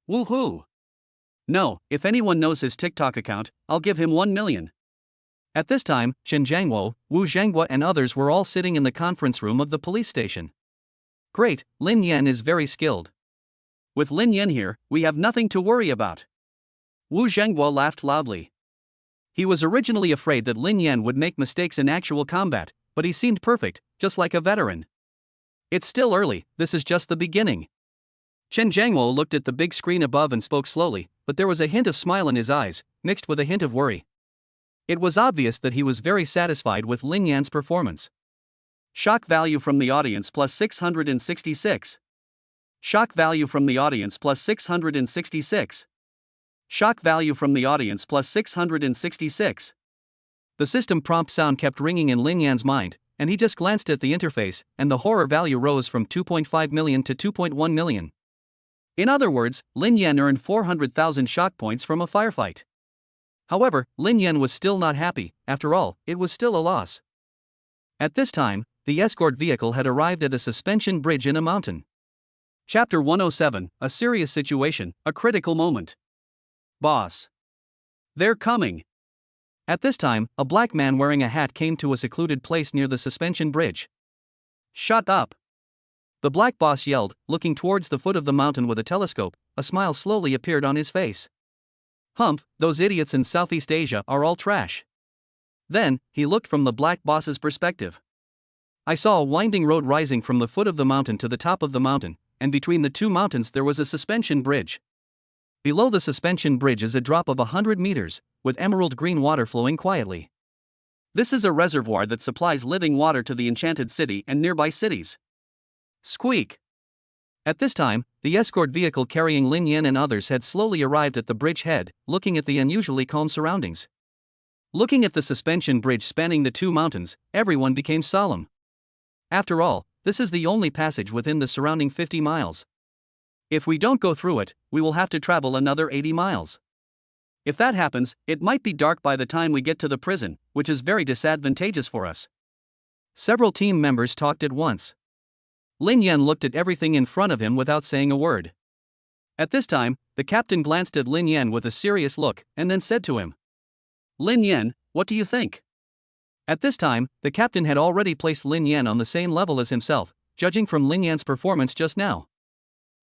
Woohoo! No, if anyone knows his TikTok account, I'll give him 1 million. At this time, Chen Jiangwo, Wu Zhanghua and others were all sitting in the conference room of the police station. Great, Lin Yan is very skilled. With Lin Yan here, we have nothing to worry about. Wu Zhanghua laughed loudly. He was originally afraid that Lin Yan would make mistakes in actual combat, but he seemed perfect, just like a veteran. It's still early, this is just the beginning. Chen Jiangwo looked at the big screen above and spoke slowly, but there was a hint of smile in his eyes, mixed with a hint of worry. It was obvious that he was very satisfied with Lin Yan's performance. Shock value from the audience plus 666. Shock value from the audience plus 666. Shock value from the audience plus 666. The system prompt sound kept ringing in Lin Yan's mind, and he just glanced at the interface, and the horror value rose from 2.5 million to 2.1 million. In other words, Lin Yan earned 400,000 shock points from a firefight. However, Lin Yan was still not happy. After all, it was still a loss. At this time, the escort vehicle had arrived at a suspension bridge in a mountain. Chapter 107, a serious situation, a critical moment. Boss. They're coming. At this time, a black man wearing a hat came to a secluded place near the suspension bridge. Shut up. The black boss yelled, looking towards the foot of the mountain with a telescope. A smile slowly appeared on his face. Humph, those idiots in Southeast Asia are all trash. Then, he looked from the black boss's perspective. I saw a winding road rising from the foot of the mountain to the top of the mountain, and between the 2 mountains there was a suspension bridge. Below the suspension bridge is a drop of 100 meters, with emerald green water flowing quietly. This is a reservoir that supplies living water to the enchanted city and nearby cities. Squeak. At this time, the escort vehicle carrying Lin Yan and others had slowly arrived at the bridge head, looking at the unusually calm surroundings. Looking at the suspension bridge spanning the 2 mountains, everyone became solemn. After all, this is the only passage within the surrounding 50 miles. If we don't go through it, we will have to travel another 80 miles. If that happens, it might be dark by the time we get to the prison, which is very disadvantageous for us. Several team members talked at once. Lin Yan looked at everything in front of him without saying a word. At this time, the captain glanced at Lin Yan with a serious look, and then said to him, Lin Yan, what do you think? At this time, the captain had already placed Lin Yan on the same level as himself, judging from Lin Yan's performance just now.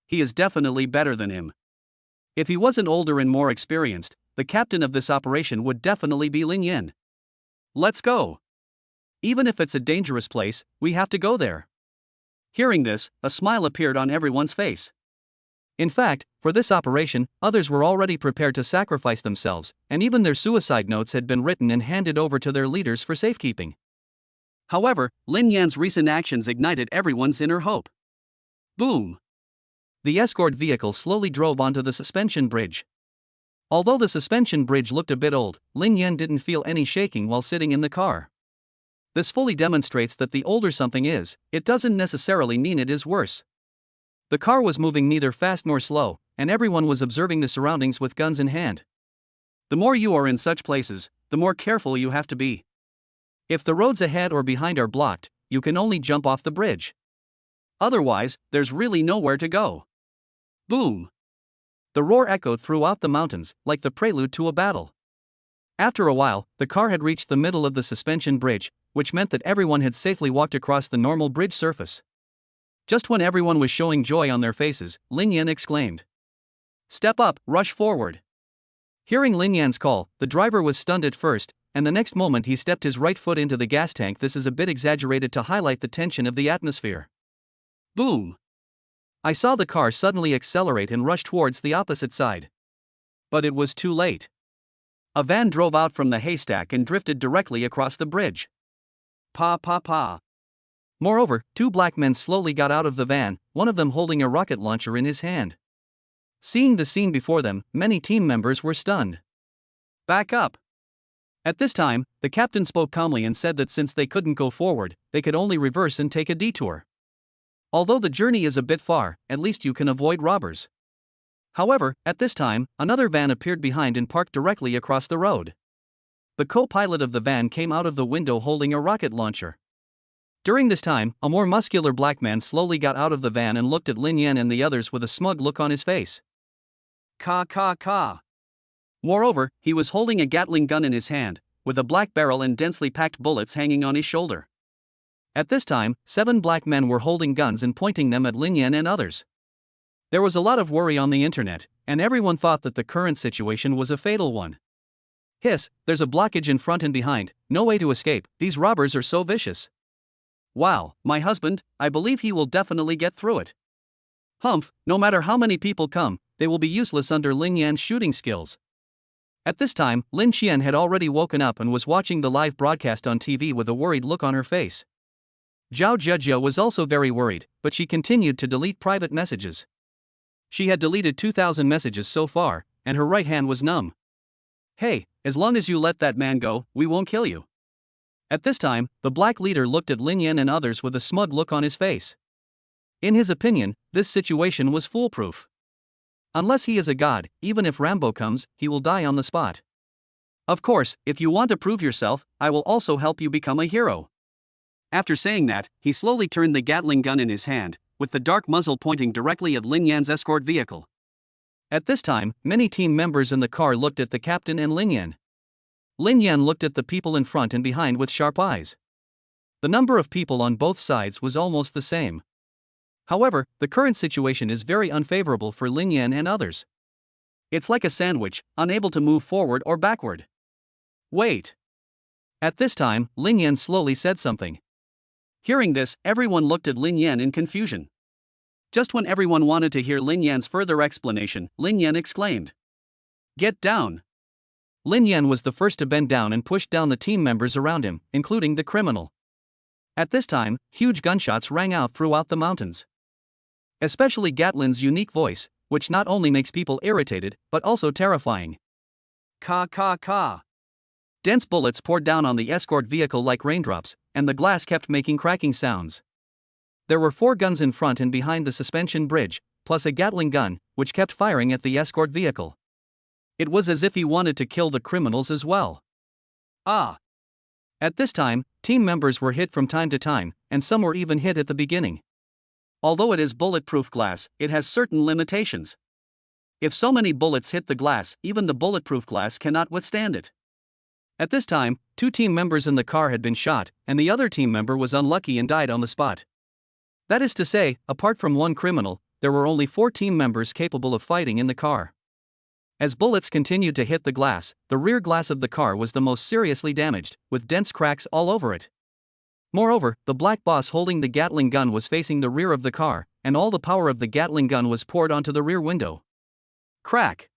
He is definitely better than him. If he wasn't older and more experienced, the captain of this operation would definitely be Lin Yan. Let's go. Even if it's a dangerous place, we have to go there. Hearing this, a smile appeared on everyone's face. In fact, for this operation, others were already prepared to sacrifice themselves, and even their suicide notes had been written and handed over to their leaders for safekeeping. However, Lin Yan's recent actions ignited everyone's inner hope. Boom! The escort vehicle slowly drove onto the suspension bridge. Although the suspension bridge looked a bit old, Lin Yan didn't feel any shaking while sitting in the car. This fully demonstrates that the older something is, it doesn't necessarily mean it is worse. The car was moving neither fast nor slow, and everyone was observing the surroundings with guns in hand. The more you are in such places, the more careful you have to be. If the roads ahead or behind are blocked, you can only jump off the bridge. Otherwise, there's really nowhere to go. Boom! The roar echoed throughout the mountains, like the prelude to a battle. After a while, the car had reached the middle of the suspension bridge, which meant that everyone had safely walked across the normal bridge surface. Just when everyone was showing joy on their faces, Lin Yan exclaimed, "Step up, rush forward." Hearing Lin Yan's call, the driver was stunned at first, and the next moment he stepped his right foot into the gas tank. This is a bit exaggerated to highlight the tension of the atmosphere. Boom! I saw the car suddenly accelerate and rush towards the opposite side. But it was too late. A van drove out from the haystack and drifted directly across the bridge. Pa pa pa. Moreover, two black men slowly got out of the van, one of them holding a rocket launcher in his hand. Seeing the scene before them, many team members were stunned. Back up. At this time, the captain spoke calmly and said that since they couldn't go forward, they could only reverse and take a detour. Although the journey is a bit far, at least you can avoid robbers. However, at this time, another van appeared behind and parked directly across the road. The co-pilot of the van came out of the window holding a rocket launcher. During this time, a more muscular black man slowly got out of the van and looked at Lin Yan and the others with a smug look on his face. Ka ka ka. Moreover, he was holding a Gatling gun in his hand, with a black barrel and densely packed bullets hanging on his shoulder. At this time, 7 black men were holding guns and pointing them at Lin Yan and others. There was a lot of worry on the internet, and everyone thought that the current situation was a fatal one. Hiss, there's a blockage in front and behind, no way to escape, these robbers are so vicious. Wow, my husband, I believe he will definitely get through it. Humph, no matter how many people come, they will be useless under Lin Yan's shooting skills. At this time, Lin Qian had already woken up and was watching the live broadcast on TV with a worried look on her face. Zhao Zhezhou was also very worried, but she continued to delete private messages. She had deleted 2,000 messages so far, and her right hand was numb. Hey, as long as you let that man go, we won't kill you. At this time, the black leader looked at Lin Yan and others with a smug look on his face. In his opinion, this situation was foolproof. Unless he is a god, even if Rambo comes, he will die on the spot. Of course, if you want to prove yourself, I will also help you become a hero. After saying that, he slowly turned the Gatling gun in his hand, with the dark muzzle pointing directly at Lin Yan's escort vehicle. At this time, many team members in the car looked at the captain and Lin Yan. Lin Yan looked at the people in front and behind with sharp eyes. The number of people on both sides was almost the same. However, the current situation is very unfavorable for Lin Yan and others. It's like a sandwich, unable to move forward or backward. Wait. At this time, Lin Yan slowly said something. Hearing this, everyone looked at Lin Yan in confusion. Just when everyone wanted to hear Lin Yan's further explanation, Lin Yan exclaimed, "Get down!" Lin Yan was the first to bend down and push down the team members around him, including the criminal. At this time, huge gunshots rang out throughout the mountains. Especially Gatling's unique voice, which not only makes people irritated, but also terrifying. Ka ka ka. Dense bullets poured down on the escort vehicle like raindrops, and the glass kept making cracking sounds. There were 4 guns in front and behind the suspension bridge, plus a Gatling gun, which kept firing at the escort vehicle. It was as if he wanted to kill the criminals as well. Ah! At this time, team members were hit from time to time, and some were even hit at the beginning. Although it is bulletproof glass, it has certain limitations. If so many bullets hit the glass, even the bulletproof glass cannot withstand it. At this time, 2 team members in the car had been shot, and the other team member was unlucky and died on the spot. That is to say, apart from one criminal, there were only 4 team members capable of fighting in the car. As bullets continued to hit the glass, the rear glass of the car was the most seriously damaged, with dense cracks all over it. Moreover, the black boss holding the Gatling gun was facing the rear of the car, and all the power of the Gatling gun was poured onto the rear window. Crack!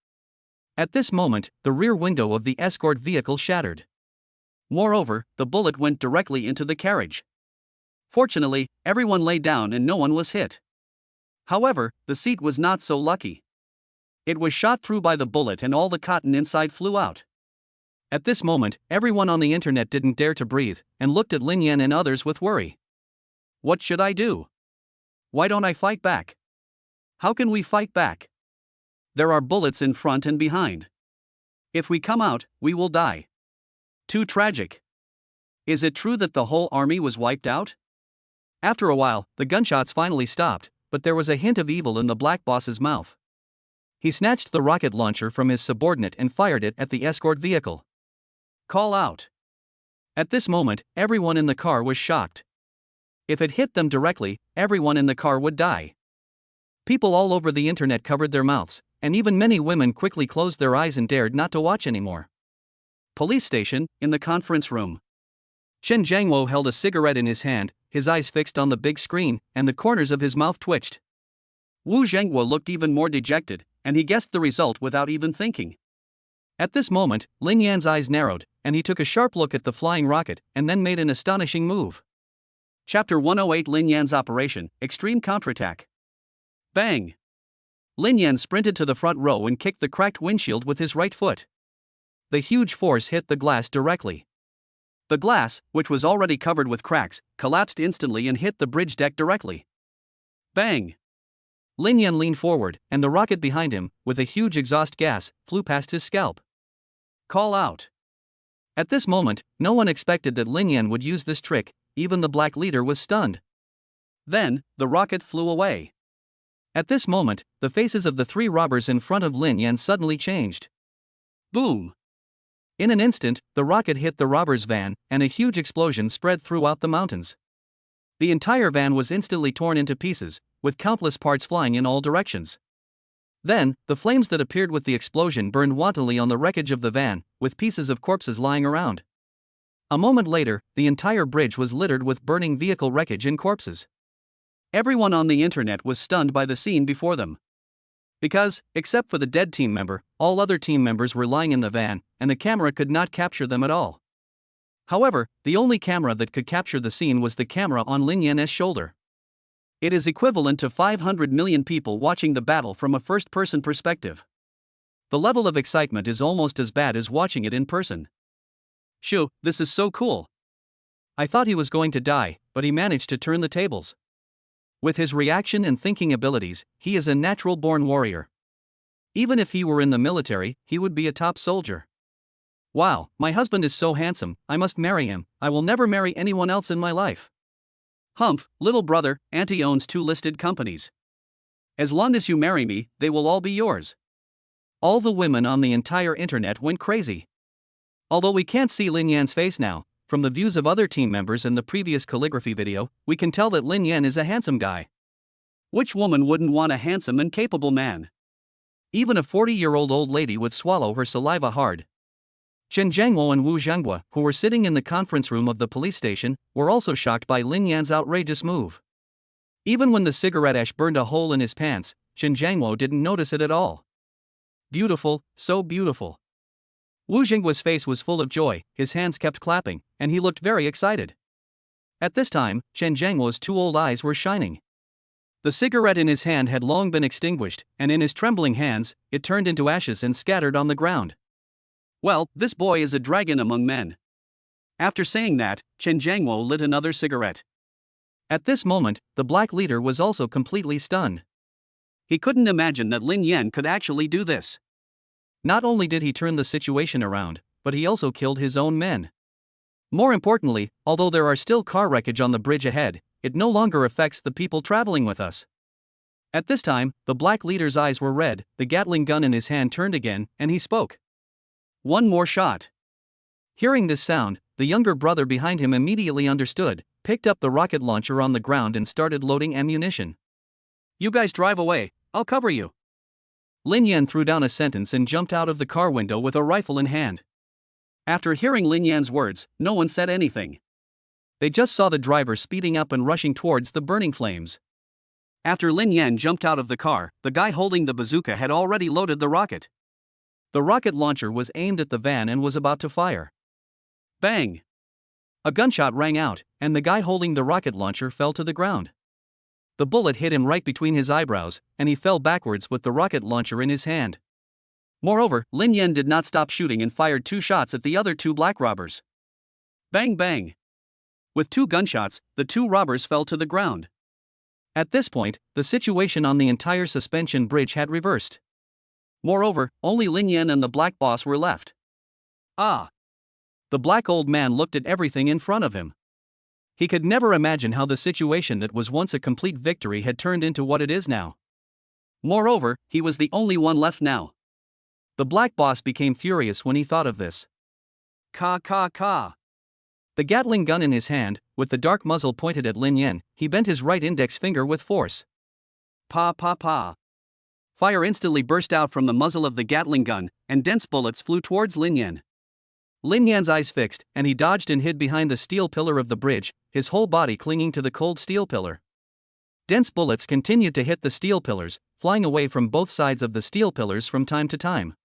At this moment, the rear window of the escort vehicle shattered. Moreover, the bullet went directly into the carriage. Fortunately, everyone lay down and no one was hit. However, the seat was not so lucky. It was shot through by the bullet and all the cotton inside flew out. At this moment, everyone on the internet didn't dare to breathe, and looked at Lin Yan and others with worry. What should I do? Why don't I fight back? How can we fight back? There are bullets in front and behind. If we come out, we will die. Too tragic. Is it true that the whole army was wiped out? After a while, the gunshots finally stopped, but there was a hint of evil in the black boss's mouth. He snatched the rocket launcher from his subordinate and fired it at the escort vehicle. Call out. At this moment, everyone in the car was shocked. If it hit them directly, everyone in the car would die. People all over the internet covered their mouths, and even many women quickly closed their eyes and dared not to watch anymore. Police station, in the conference room. Chen Jiangwo held a cigarette in his hand, his eyes fixed on the big screen, and the corners of his mouth twitched. Wu Zhenghua looked even more dejected, and he guessed the result without even thinking. At this moment, Lin Yan's eyes narrowed, and he took a sharp look at the flying rocket, and then made an astonishing move. Chapter 108: Lin Yan's Operation, Extreme Counterattack. Bang! Lin Yan sprinted to the front row and kicked the cracked windshield with his right foot. The huge force hit the glass directly. The glass, which was already covered with cracks, collapsed instantly and hit the bridge deck directly. Bang! Lin Yan leaned forward, and the rocket behind him, with a huge exhaust gas, flew past his scalp. Call out. At this moment, no one expected that Lin Yan would use this trick, even the black leader was stunned. Then, the rocket flew away. At this moment, the faces of the 3 robbers in front of Lin Yan suddenly changed. Boom! In an instant, the rocket hit the robbers' van, and a huge explosion spread throughout the mountains. The entire van was instantly torn into pieces, with countless parts flying in all directions. Then, the flames that appeared with the explosion burned wantonly on the wreckage of the van, with pieces of corpses lying around. A moment later, the entire bridge was littered with burning vehicle wreckage and corpses. Everyone on the internet was stunned by the scene before them. Because, except for the dead team member, all other team members were lying in the van, and the camera could not capture them at all. However, the only camera that could capture the scene was the camera on Lin Yan's shoulder. It is equivalent to 500 million people watching the battle from a first-person perspective. The level of excitement is almost as bad as watching it in person. Shoo, this is so cool. I thought he was going to die, but he managed to turn the tables. With his reaction and thinking abilities, he is a natural-born warrior. Even if he were in the military, he would be a top soldier. Wow, my husband is so handsome, I must marry him. I will never marry anyone else in my life. Humph, little brother, auntie owns 2 listed companies. As long as you marry me, they will all be yours. All the women on the entire internet went crazy. Although we can't see Lin Yan's face now, from the views of other team members in the previous calligraphy video, we can tell that Lin Yan is a handsome guy. Which woman wouldn't want a handsome and capable man? Even a 40-year-old old lady would swallow her saliva hard. Chen Jiangwo and Wu Zhenghua, who were sitting in the conference room of the police station, were also shocked by Lin Yan's outrageous move. Even when the cigarette ash burned a hole in his pants, Chen Jiangwo didn't notice it at all. Beautiful, so beautiful. Wu Zhenghua's face was full of joy, his hands kept clapping, and he looked very excited. At this time, Chen Jiangwo's 2 old eyes were shining. The cigarette in his hand had long been extinguished, and in his trembling hands, it turned into ashes and scattered on the ground. Well, this boy is a dragon among men. After saying that, Chen Jiangwo lit another cigarette. At this moment, the black leader was also completely stunned. He couldn't imagine that Lin Yan could actually do this. Not only did he turn the situation around, but he also killed his own men. More importantly, although there are still car wreckage on the bridge ahead, it no longer affects the people traveling with us. At this time, the black leader's eyes were red, the Gatling gun in his hand turned again, and he spoke. One more shot. Hearing this sound, the younger brother behind him immediately understood, picked up the rocket launcher on the ground and started loading ammunition. You guys drive away, I'll cover you. Lin Yan threw down a sentence and jumped out of the car window with a rifle in hand. After hearing Lin Yan's words, no one said anything. They just saw the driver speeding up and rushing towards the burning flames. After Lin Yan jumped out of the car, the guy holding the bazooka had already loaded the rocket. The rocket launcher was aimed at the van and was about to fire. Bang! A gunshot rang out, and the guy holding the rocket launcher fell to the ground. The bullet hit him right between his eyebrows, and he fell backwards with the rocket launcher in his hand. Moreover, Lin Yan did not stop shooting and fired 2 shots at the other 2 black robbers. Bang bang! With 2 gunshots, the 2 robbers fell to the ground. At this point, the situation on the entire suspension bridge had reversed. Moreover, only Lin Yan and the black boss were left. Ah! The black old man looked at everything in front of him. He could never imagine how the situation that was once a complete victory had turned into what it is now. Moreover, he was the only one left now. The black boss became furious when he thought of this. Ka ka ka! The Gatling gun in his hand, with the dark muzzle pointed at Lin Yan, he bent his right index finger with force. Pa pa pa! Fire instantly burst out from the muzzle of the Gatling gun, and dense bullets flew towards Lin Yan. Lin Yan's eyes fixed, and he dodged and hid behind the steel pillar of the bridge, his whole body clinging to the cold steel pillar. Dense bullets continued to hit the steel pillars, flying away from both sides of the steel pillars from time to time.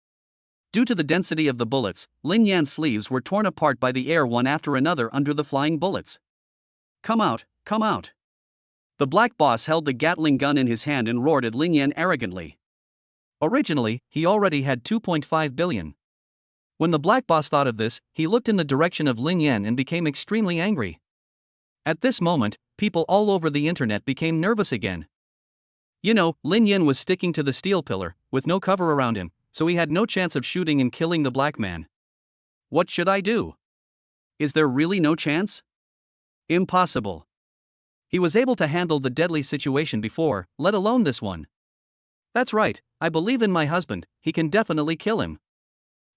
Due to the density of the bullets, Lin Yan's sleeves were torn apart by the air one after another under the flying bullets. Come out, come out! The black boss held the Gatling gun in his hand and roared at Lin Yan arrogantly. Originally, he already had 2.5 billion. When the black boss thought of this, he looked in the direction of Lin Yan and became extremely angry. At this moment, people all over the internet became nervous again. You know, Lin Yan was sticking to the steel pillar, with no cover around him, so he had no chance of shooting and killing the black man. What should I do? Is there really no chance? Impossible. He was able to handle the deadly situation before, let alone this one. That's right, I believe in my husband, he can definitely kill him.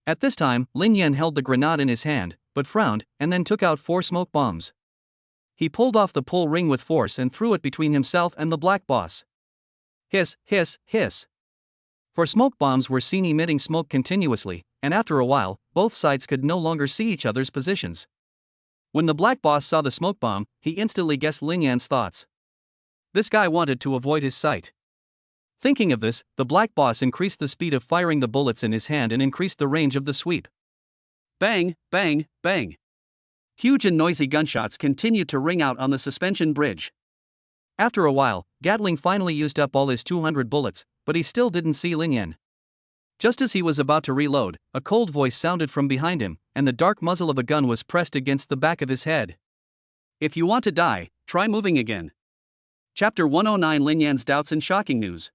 At this time, Lin Yan held the grenade in his hand, but frowned, and then took out 4 smoke bombs. He pulled off the pull ring with force and threw it between himself and the black boss. Hiss, hiss, hiss. 4 smoke bombs were seen emitting smoke continuously, and after a while, both sides could no longer see each other's positions. When the black boss saw the smoke bomb, he instantly guessed Lin Yan's thoughts. This guy wanted to avoid his sight. Thinking of this, the black boss increased the speed of firing the bullets in his hand and increased the range of the sweep. Bang, bang, bang. Huge and noisy gunshots continued to ring out on the suspension bridge. After a while, Gatling finally used up all his 200 bullets, but he still didn't see Lin Yan. Just as he was about to reload, a cold voice sounded from behind him, and the dark muzzle of a gun was pressed against the back of his head. If you want to die, try moving again. Chapter 109: Lin Yan's doubts and shocking news.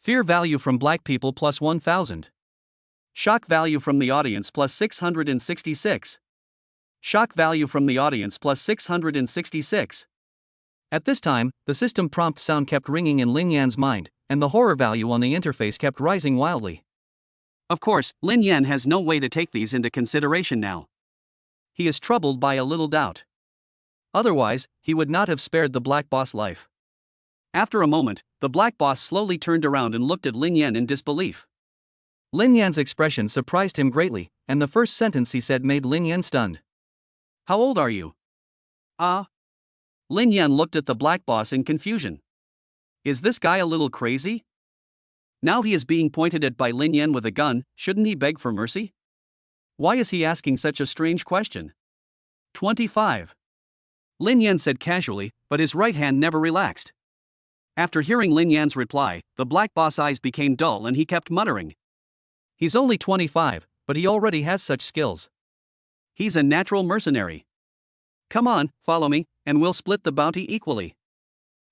Fear value from black people plus 1,000. Shock value from the audience plus 666. Shock value from the audience plus 666. At this time, the system prompt sound kept ringing in Lin Yan's mind, and the horror value on the interface kept rising wildly. Of course, Lin Yan has no way to take these into consideration now. He is troubled by a little doubt. Otherwise, he would not have spared the black boss life. After a moment, the black boss slowly turned around and looked at Lin Yan in disbelief. Lin Yan's expression surprised him greatly, and the first sentence he said made Lin Yan stunned. How old are you? Ah? Lin Yan looked at the black boss in confusion. Is this guy a little crazy? Now he is being pointed at by Lin Yan with a gun, shouldn't he beg for mercy? Why is he asking such a strange question? 25. Lin Yan said casually, but his right hand never relaxed. After hearing Lin Yan's reply, the black boss' eyes became dull and he kept muttering. He's only 25, but he already has such skills. He's a natural mercenary. Come on, follow me, and we'll split the bounty equally.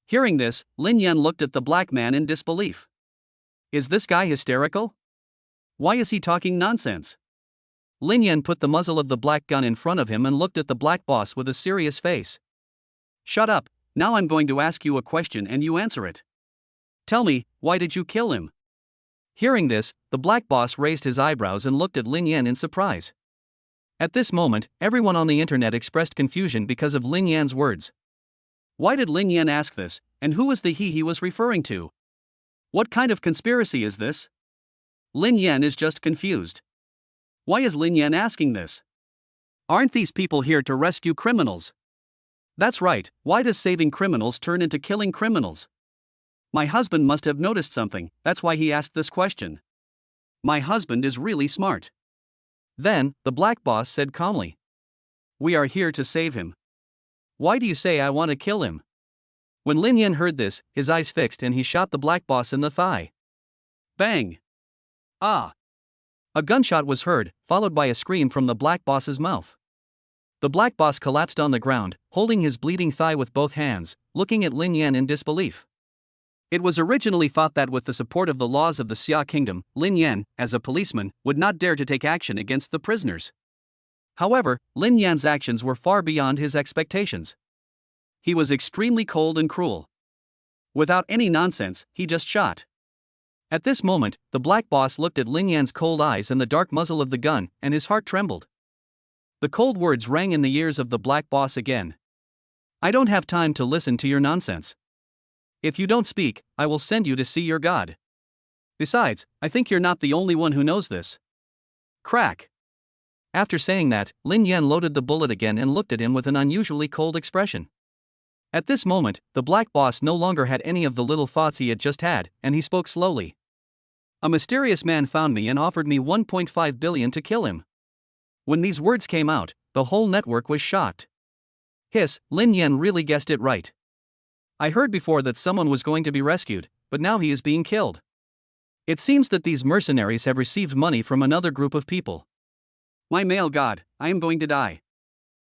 Hearing this, Lin Yan looked at the black man in disbelief. Is this guy hysterical? Why is he talking nonsense? Lin Yan put the muzzle of the black gun in front of him and looked at the black boss with a serious face. Shut up, now I'm going to ask you a question and you answer it. Tell me, why did you kill him? Hearing this, the black boss raised his eyebrows and looked at Lin Yan in surprise. At this moment, everyone on the internet expressed confusion because of Lin Yan's words. Why did Lin Yan ask this, and who was the he was referring to? What kind of conspiracy is this? Lin Yan is just confused. Why is Lin Yan asking this? Aren't these people here to rescue criminals? That's right, why does saving criminals turn into killing criminals? My husband must have noticed something, that's why he asked this question. My husband is really smart. Then, the black boss said calmly. We are here to save him. Why do you say I want to kill him? When Lin Yan heard this, his eyes fixed and he shot the black boss in the thigh. Bang! Ah! A gunshot was heard, followed by a scream from the black boss's mouth. The black boss collapsed on the ground, holding his bleeding thigh with both hands, looking at Lin Yan in disbelief. It was originally thought that with the support of the laws of the Xia Kingdom, Lin Yan, as a policeman, would not dare to take action against the prisoners. However, Lin Yan's actions were far beyond his expectations. He was extremely cold and cruel. Without any nonsense, he just shot. At this moment, the black boss looked at Lin Yan's cold eyes and the dark muzzle of the gun, and his heart trembled. The cold words rang in the ears of the black boss again. I don't have time to listen to your nonsense. If you don't speak, I will send you to see your god. Besides, I think you're not the only one who knows this. Crack. After saying that, Lin Yan loaded the bullet again and looked at him with an unusually cold expression. At this moment, the black boss no longer had any of the little thoughts he had just had, and he spoke slowly. A mysterious man found me and offered me 1.5 billion to kill him. When these words came out, the whole network was shocked. Hiss, Lin Yan really guessed it right. I heard before that someone was going to be rescued, but now he is being killed. It seems that these mercenaries have received money from another group of people. My male god, I am going to die.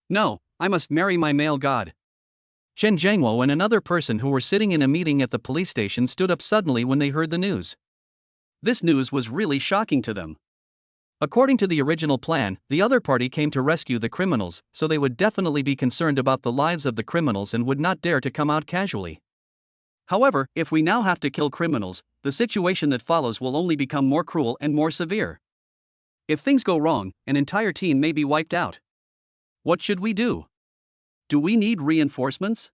No, I must marry my male god. Chen Jiangwo and another person who were sitting in a meeting at the police station stood up suddenly when they heard the news. This news was really shocking to them. According to the original plan, the other party came to rescue the criminals, so they would definitely be concerned about the lives of the criminals and would not dare to come out casually. However, if we now have to kill criminals, the situation that follows will only become more cruel and more severe. If things go wrong, an entire team may be wiped out. What should we do? Do we need reinforcements?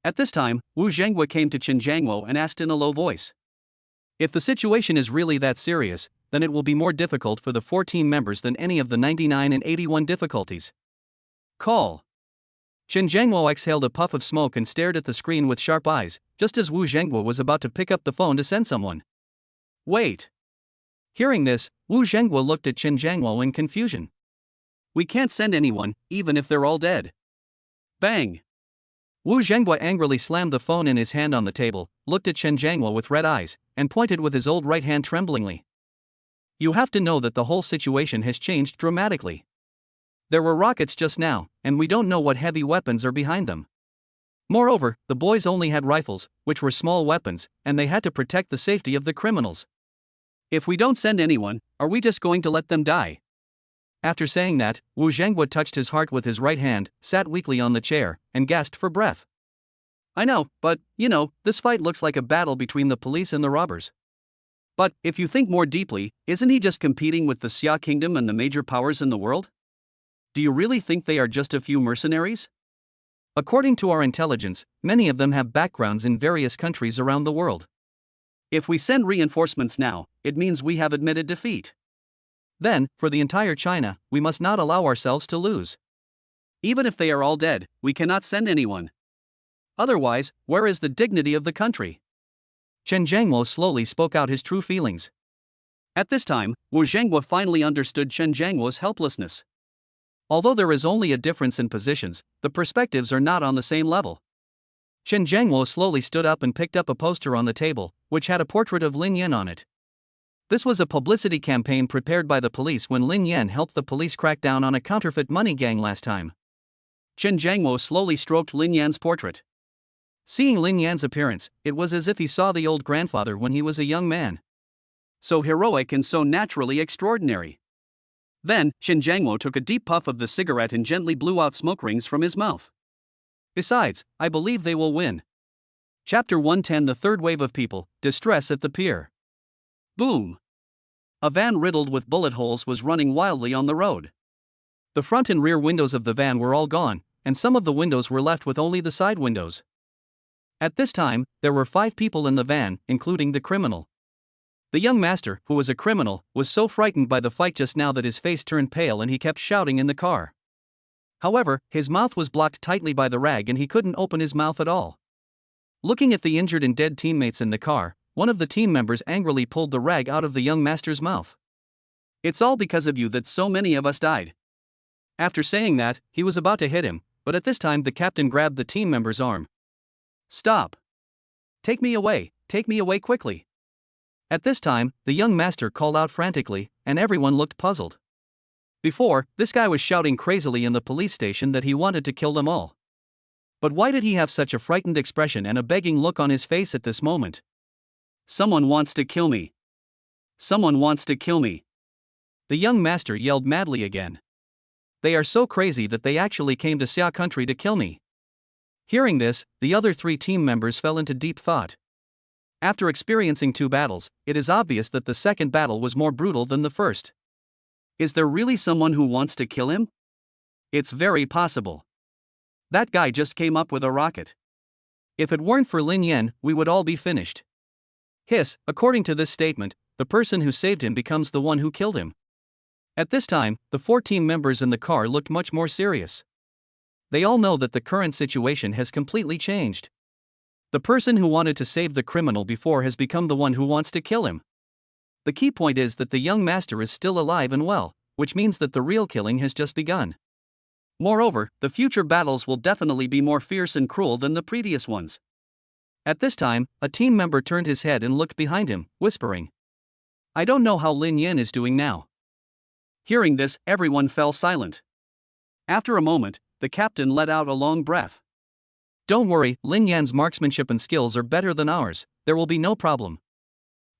At this time, Wu Zhenghua came to Chen Jiangwo and asked in a low voice. If the situation is really that serious, then it will be more difficult for the 14 members than any of the 99 and 81 difficulties. Call. Chen Jiangwo exhaled a puff of smoke and stared at the screen with sharp eyes, just as Wu Zhenghua was about to pick up the phone to send someone. Wait. Hearing this, Wu Zhenghua looked at Chen Jiangwo in confusion. We can't send anyone, even if they're all dead. Bang. Wu Zhenghua angrily slammed the phone in his hand on the table, looked at Chen Jiangwo with red eyes, and pointed with his old right hand tremblingly. You have to know that the whole situation has changed dramatically. There were rockets just now, and we don't know what heavy weapons are behind them. Moreover, the boys only had rifles, which were small weapons, and they had to protect the safety of the criminals. If we don't send anyone, are we just going to let them die? After saying that, Wu Zhenghua touched his heart with his right hand, sat weakly on the chair, and gasped for breath. I know, but, this fight looks like a battle between the police and the robbers. But, if you think more deeply, isn't he just competing with the Xia Kingdom and the major powers in the world? Do you really think they are just a few mercenaries? According to our intelligence, many of them have backgrounds in various countries around the world. If we send reinforcements now, it means we have admitted defeat. Then, for the entire China, we must not allow ourselves to lose. Even if they are all dead, we cannot send anyone. Otherwise, where is the dignity of the country? Chen Jiangwo slowly spoke out his true feelings. At this time, Wu Zhenghua finally understood Chen Jiangwo's helplessness. Although there is only a difference in positions, the perspectives are not on the same level. Chen Jiangwo slowly stood up and picked up a poster on the table, which had a portrait of Lin Yan on it. This was a publicity campaign prepared by the police when Lin Yan helped the police crack down on a counterfeit money gang last time. Chen Jiangwo slowly stroked Lin Yan's portrait. Seeing Lin Yan's appearance, it was as if he saw the old grandfather when he was a young man. So heroic and so naturally extraordinary. Then, Chen Jiangwo took a deep puff of the cigarette and gently blew out smoke rings from his mouth. Besides, I believe they will win. Chapter 110 The Third Wave of People, Distress at the Pier. Boom! A van riddled with bullet holes was running wildly on the road. The front and rear windows of the van were all gone, and some of the windows were left with only the side windows. At this time, there were 5 people in the van, including the criminal. The young master, who was a criminal, was so frightened by the fight just now that his face turned pale and he kept shouting in the car. However, his mouth was blocked tightly by the rag and he couldn't open his mouth at all. Looking at the injured and dead teammates in the car, one of the team members angrily pulled the rag out of the young master's mouth. "It's all because of you that so many of us died." After saying that, he was about to hit him, but at this time the captain grabbed the team member's arm. "Stop. Take me away quickly." At this time, the young master called out frantically, and everyone looked puzzled. Before, this guy was shouting crazily in the police station that he wanted to kill them all. But why did he have such a frightened expression and a begging look on his face at this moment? "Someone wants to kill me. Someone wants to kill me." The young master yelled madly again. "They are so crazy that they actually came to Xia country to kill me." Hearing this, the other 3 team members fell into deep thought. After experiencing 2 battles, it is obvious that the second battle was more brutal than the first. Is there really someone who wants to kill him? It's very possible. That guy just came up with a rocket. If it weren't for Lin Yan, we would all be finished. Hiss, according to this statement, the person who saved him becomes the one who killed him. At this time, the 4 team members in the car looked much more serious. They all know that the current situation has completely changed. The person who wanted to save the criminal before has become the one who wants to kill him. The key point is that the young master is still alive and well, which means that the real killing has just begun. Moreover, the future battles will definitely be more fierce and cruel than the previous ones. At this time, a team member turned his head and looked behind him, whispering, "I don't know how Lin Yan is doing now." Hearing this, everyone fell silent. After a moment, the captain let out a long breath. "Don't worry, Lin Yan's marksmanship and skills are better than ours, there will be no problem."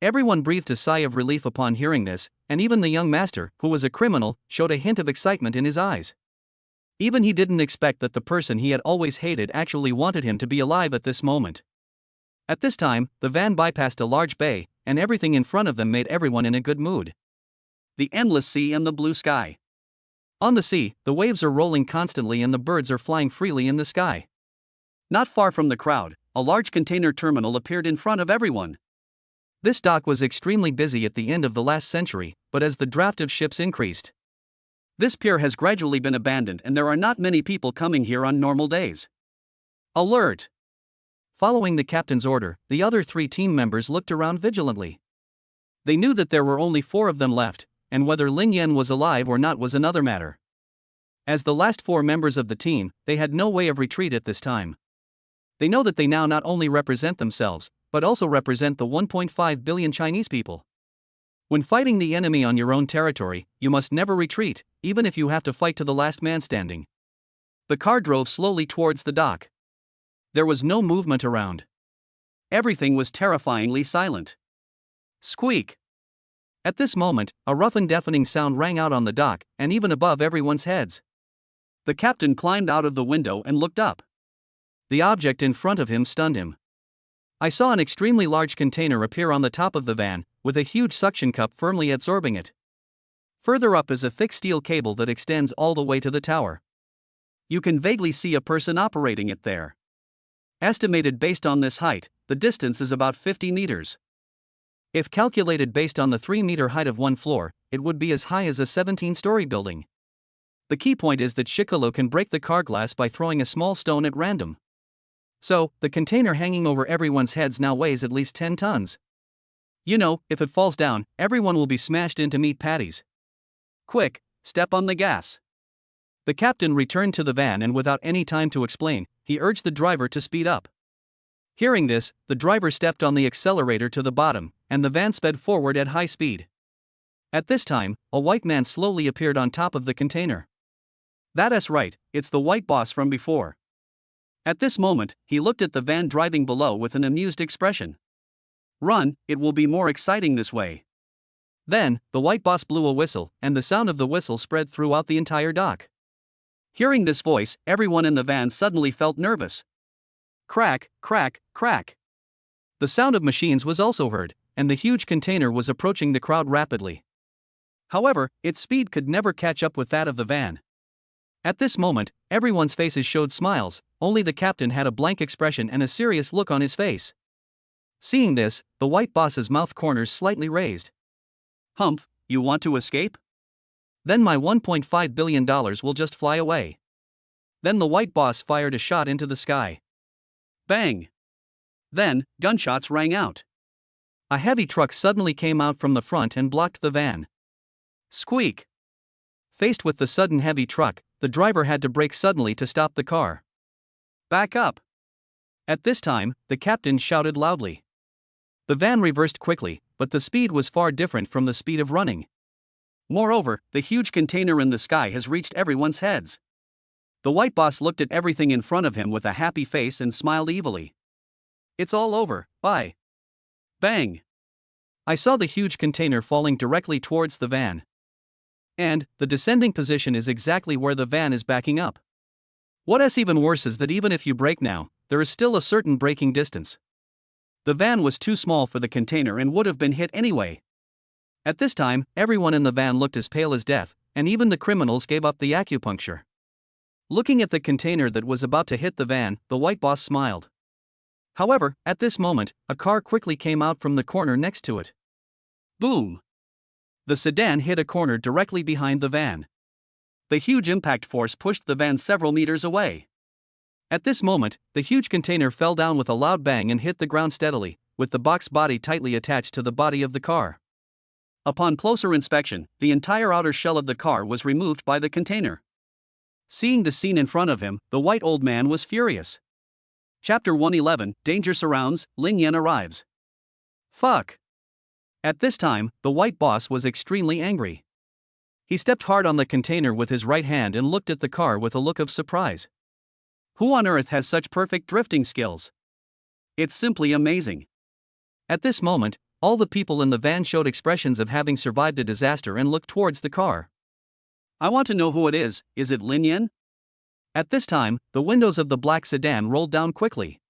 Everyone breathed a sigh of relief upon hearing this, and even the young master, who was a criminal, showed a hint of excitement in his eyes. Even he didn't expect that the person he had always hated actually wanted him to be alive at this moment. At this time, the van bypassed a large bay, and everything in front of them made everyone in a good mood. The endless sea and the blue sky. On the sea, the waves are rolling constantly and the birds are flying freely in the sky. Not far from the crowd, a large container terminal appeared in front of everyone. This dock was extremely busy at the end of the last century, but as the draft of ships increased, this pier has gradually been abandoned and there are not many people coming here on normal days. Alert! Following the captain's order, the other 3 team members looked around vigilantly. They knew that there were only 4 of them left, and whether Lin Yan was alive or not was another matter. As the last 4 members of the team, they had no way of retreat at this time. They know that they now not only represent themselves, but also represent the 1.5 billion Chinese people. When fighting the enemy on your own territory, you must never retreat, even if you have to fight to the last man standing. The car drove slowly towards the dock. There was no movement around. Everything was terrifyingly silent. Squeak! At this moment, a rough and deafening sound rang out on the dock, and even above everyone's heads. The captain climbed out of the window and looked up. The object in front of him stunned him. I saw an extremely large container appear on the top of the van, with a huge suction cup firmly absorbing it. Further up is a thick steel cable that extends all the way to the tower. You can vaguely see a person operating it there. Estimated based on this height, the distance is about 50 meters. If calculated based on the 3-meter height of one floor, it would be as high as a 17-story building. The key point is that Shikolo can break the car glass by throwing a small stone at random. So, the container hanging over everyone's heads now weighs at least 10 tons. You know, if it falls down, everyone will be smashed into meat patties. Quick, step on the gas. The captain returned to the van and without any time to explain, he urged the driver to speed up. Hearing this, the driver stepped on the accelerator to the bottom, and the van sped forward at high speed. At this time, a white man slowly appeared on top of the container. That's right, it's the white boss from before. At this moment, he looked at the van driving below with an amused expression. Run, it will be more exciting this way. Then, the white boss blew a whistle, and the sound of the whistle spread throughout the entire dock. Hearing this voice, everyone in the van suddenly felt nervous. Crack, crack, crack. The sound of machines was also heard, and the huge container was approaching the crowd rapidly. However, its speed could never catch up with that of the van. At this moment, everyone's faces showed smiles, only the captain had a blank expression and a serious look on his face. Seeing this, the white boss's mouth corners slightly raised. Humph, you want to escape? Then my $1.5 billion will just fly away. Then the white boss fired a shot into the sky. Bang! Then, gunshots rang out. A heavy truck suddenly came out from the front and blocked the van. Squeak! Faced with the sudden heavy truck, the driver had to brake suddenly to stop the car. Back up! At this time, the captain shouted loudly. The van reversed quickly, but the speed was far different from the speed of running. Moreover, the huge container in the sky has reached everyone's heads. The white boss looked at everything in front of him with a happy face and smiled evilly. It's all over, bye. Bang! I saw the huge container falling directly towards the van. And, the descending position is exactly where the van is backing up. What's even worse is that even if you brake now, there is still a certain braking distance. The van was too small for the container and would have been hit anyway. At this time, everyone in the van looked as pale as death, and even the criminals gave up the acupuncture. Looking at the container that was about to hit the van, the white boss smiled. However, at this moment, a car quickly came out from the corner next to it. Boom! The sedan hit a corner directly behind the van. The huge impact force pushed the van several meters away. At this moment, the huge container fell down with a loud bang and hit the ground steadily, with the box body tightly attached to the body of the car. Upon closer inspection, the entire outer shell of the car was removed by the container. Seeing the scene in front of him, the white old man was furious. Chapter 111, Danger Surrounds, Lin Yan arrives. Fuck! At this time, the white boss was extremely angry. He stepped hard on the container with his right hand and looked at the car with a look of surprise. Who on earth has such perfect drifting skills? It's simply amazing. At this moment, all the people in the van showed expressions of having survived a disaster and looked towards the car. I want to know who it is it Lin Yan? At this time, the windows of the black sedan rolled down quickly.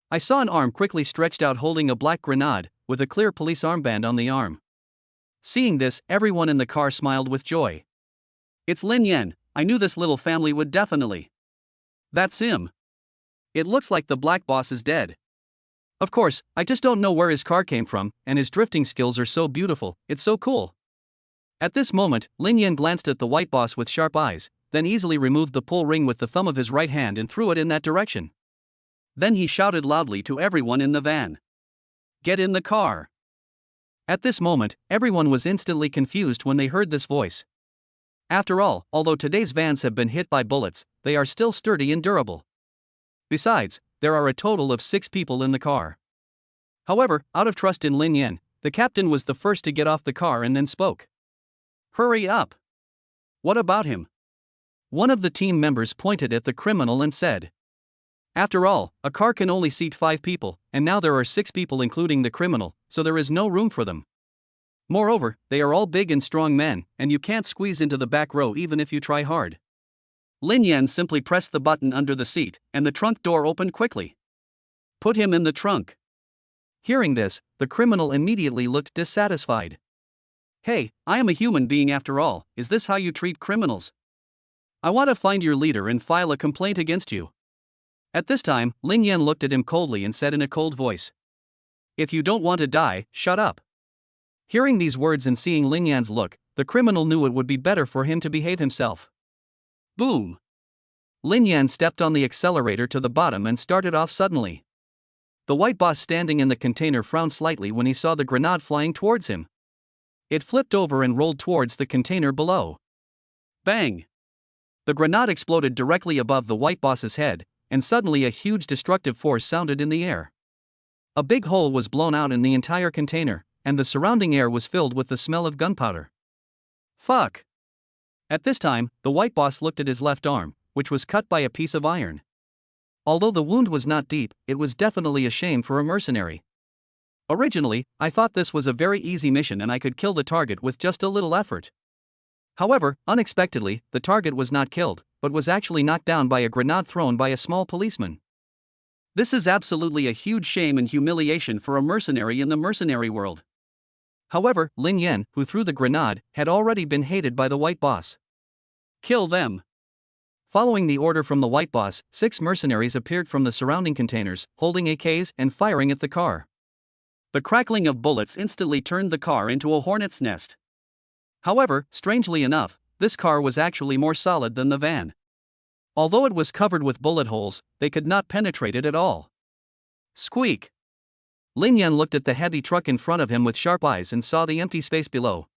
I saw an arm quickly stretched out holding a black grenade, with a clear police armband on the arm. Seeing this, everyone in the car smiled with joy. It's Lin Yan, I knew this little family would definitely. That's him. It looks like the black boss is dead. Of course, I just don't know where his car came from, and his drifting skills are so beautiful, it's so cool. At this moment, Lin Yan glanced at the white boss with sharp eyes, then easily removed the pull ring with the thumb of his right hand and threw it in that direction. Then he shouted loudly to everyone in the van. Get in the car. At this moment, everyone was instantly confused when they heard this voice. After all, although today's vans have been hit by bullets, they are still sturdy and durable. Besides, there are a total of 6 people in the car. However, out of trust in Lin Yan, the captain was the first to get off the car and then spoke. Hurry up. What about him? One of the team members pointed at the criminal and said. After all, a car can only seat 5 people, and now there are 6 people including the criminal, so there is no room for them. Moreover, they are all big and strong men, and you can't squeeze into the back row even if you try hard. Lin Yan simply pressed the button under the seat, and the trunk door opened quickly. Put him in the trunk. Hearing this, the criminal immediately looked dissatisfied. Hey, I am a human being after all, is this how you treat criminals? I want to find your leader and file a complaint against you. At this time, Lin Yan looked at him coldly and said in a cold voice. If you don't want to die, shut up. Hearing these words and seeing Lin Yan's look, the criminal knew it would be better for him to behave himself. Boom! Lin Yan stepped on the accelerator to the bottom and started off suddenly. The white boss standing in the container frowned slightly when he saw the grenade flying towards him. It flipped over and rolled towards the container below. Bang! The grenade exploded directly above the white boss's head, and suddenly a huge destructive force sounded in the air. A big hole was blown out in the entire container, and the surrounding air was filled with the smell of gunpowder. Fuck! At this time, the white boss looked at his left arm, which was cut by a piece of iron. Although the wound was not deep, it was definitely a shame for a mercenary. Originally, I thought this was a very easy mission and I could kill the target with just a little effort. However, unexpectedly, the target was not killed, but was actually knocked down by a grenade thrown by a small policeman. This is absolutely a huge shame and humiliation for a mercenary in the mercenary world. However, Lin Yan, who threw the grenade, had already been hated by the white boss. Kill them. Following the order from the white boss, 6 mercenaries appeared from the surrounding containers, holding AKs and firing at the car. The crackling of bullets instantly turned the car into a hornet's nest. However, strangely enough, this car was actually more solid than the van. Although it was covered with bullet holes, they could not penetrate it at all. Squeak! Lin Yan looked at the heavy truck in front of him with sharp eyes and saw the empty space below.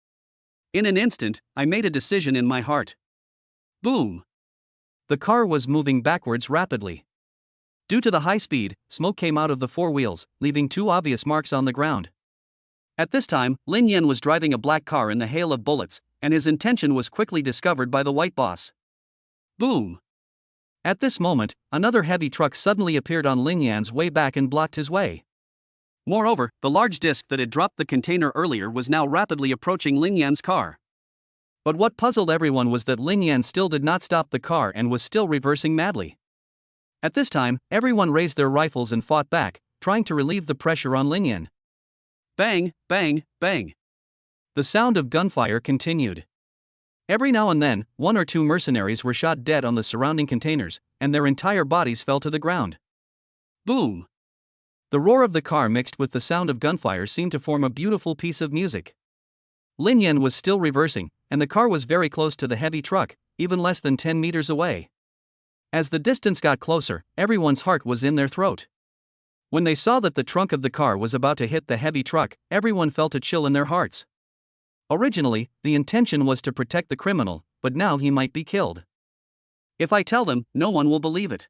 In an instant, I made a decision in my heart. Boom! The car was moving backwards rapidly. Due to the high speed, smoke came out of the 4 wheels, leaving 2 obvious marks on the ground. At this time, Lin Yan was driving a black car in the hail of bullets, and his intention was quickly discovered by the white boss. Boom! At this moment, another heavy truck suddenly appeared on Lin Yan's way back and blocked his way. Moreover, the large disc that had dropped the container earlier was now rapidly approaching Lin Yan's car. But what puzzled everyone was that Lin Yan still did not stop the car and was still reversing madly. At this time, everyone raised their rifles and fought back, trying to relieve the pressure on Lin Yan. Bang, bang, bang. The sound of gunfire continued. Every now and then, 1 or 2 mercenaries were shot dead on the surrounding containers, and their entire bodies fell to the ground. Boom! The roar of the car mixed with the sound of gunfire seemed to form a beautiful piece of music. Lin Yan was still reversing, and the car was very close to the heavy truck, even less than 10 meters away. As the distance got closer, everyone's heart was in their throat. When they saw that the trunk of the car was about to hit the heavy truck, everyone felt a chill in their hearts. Originally, the intention was to protect the criminal, but now he might be killed. If I tell them, no one will believe it.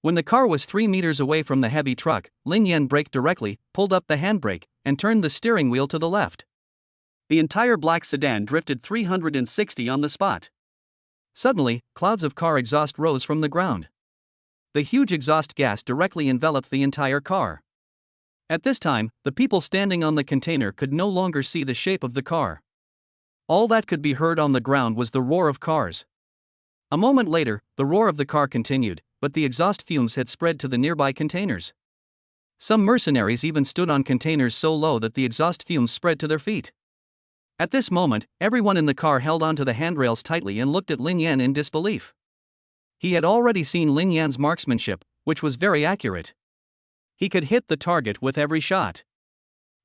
When the car was 3 meters away from the heavy truck, Lin Yan braked directly, pulled up the handbrake, and turned the steering wheel to the left. The entire black sedan drifted 360 on the spot. Suddenly, clouds of car exhaust rose from the ground. The huge exhaust gas directly enveloped the entire car. At this time, the people standing on the container could no longer see the shape of the car. All that could be heard on the ground was the roar of cars. A moment later, the roar of the car continued, but the exhaust fumes had spread to the nearby containers. Some mercenaries even stood on containers so low that the exhaust fumes spread to their feet. At this moment, everyone in the car held onto the handrails tightly and looked at Lin Yan in disbelief. He had already seen Lin Yan's marksmanship, which was very accurate. He could hit the target with every shot.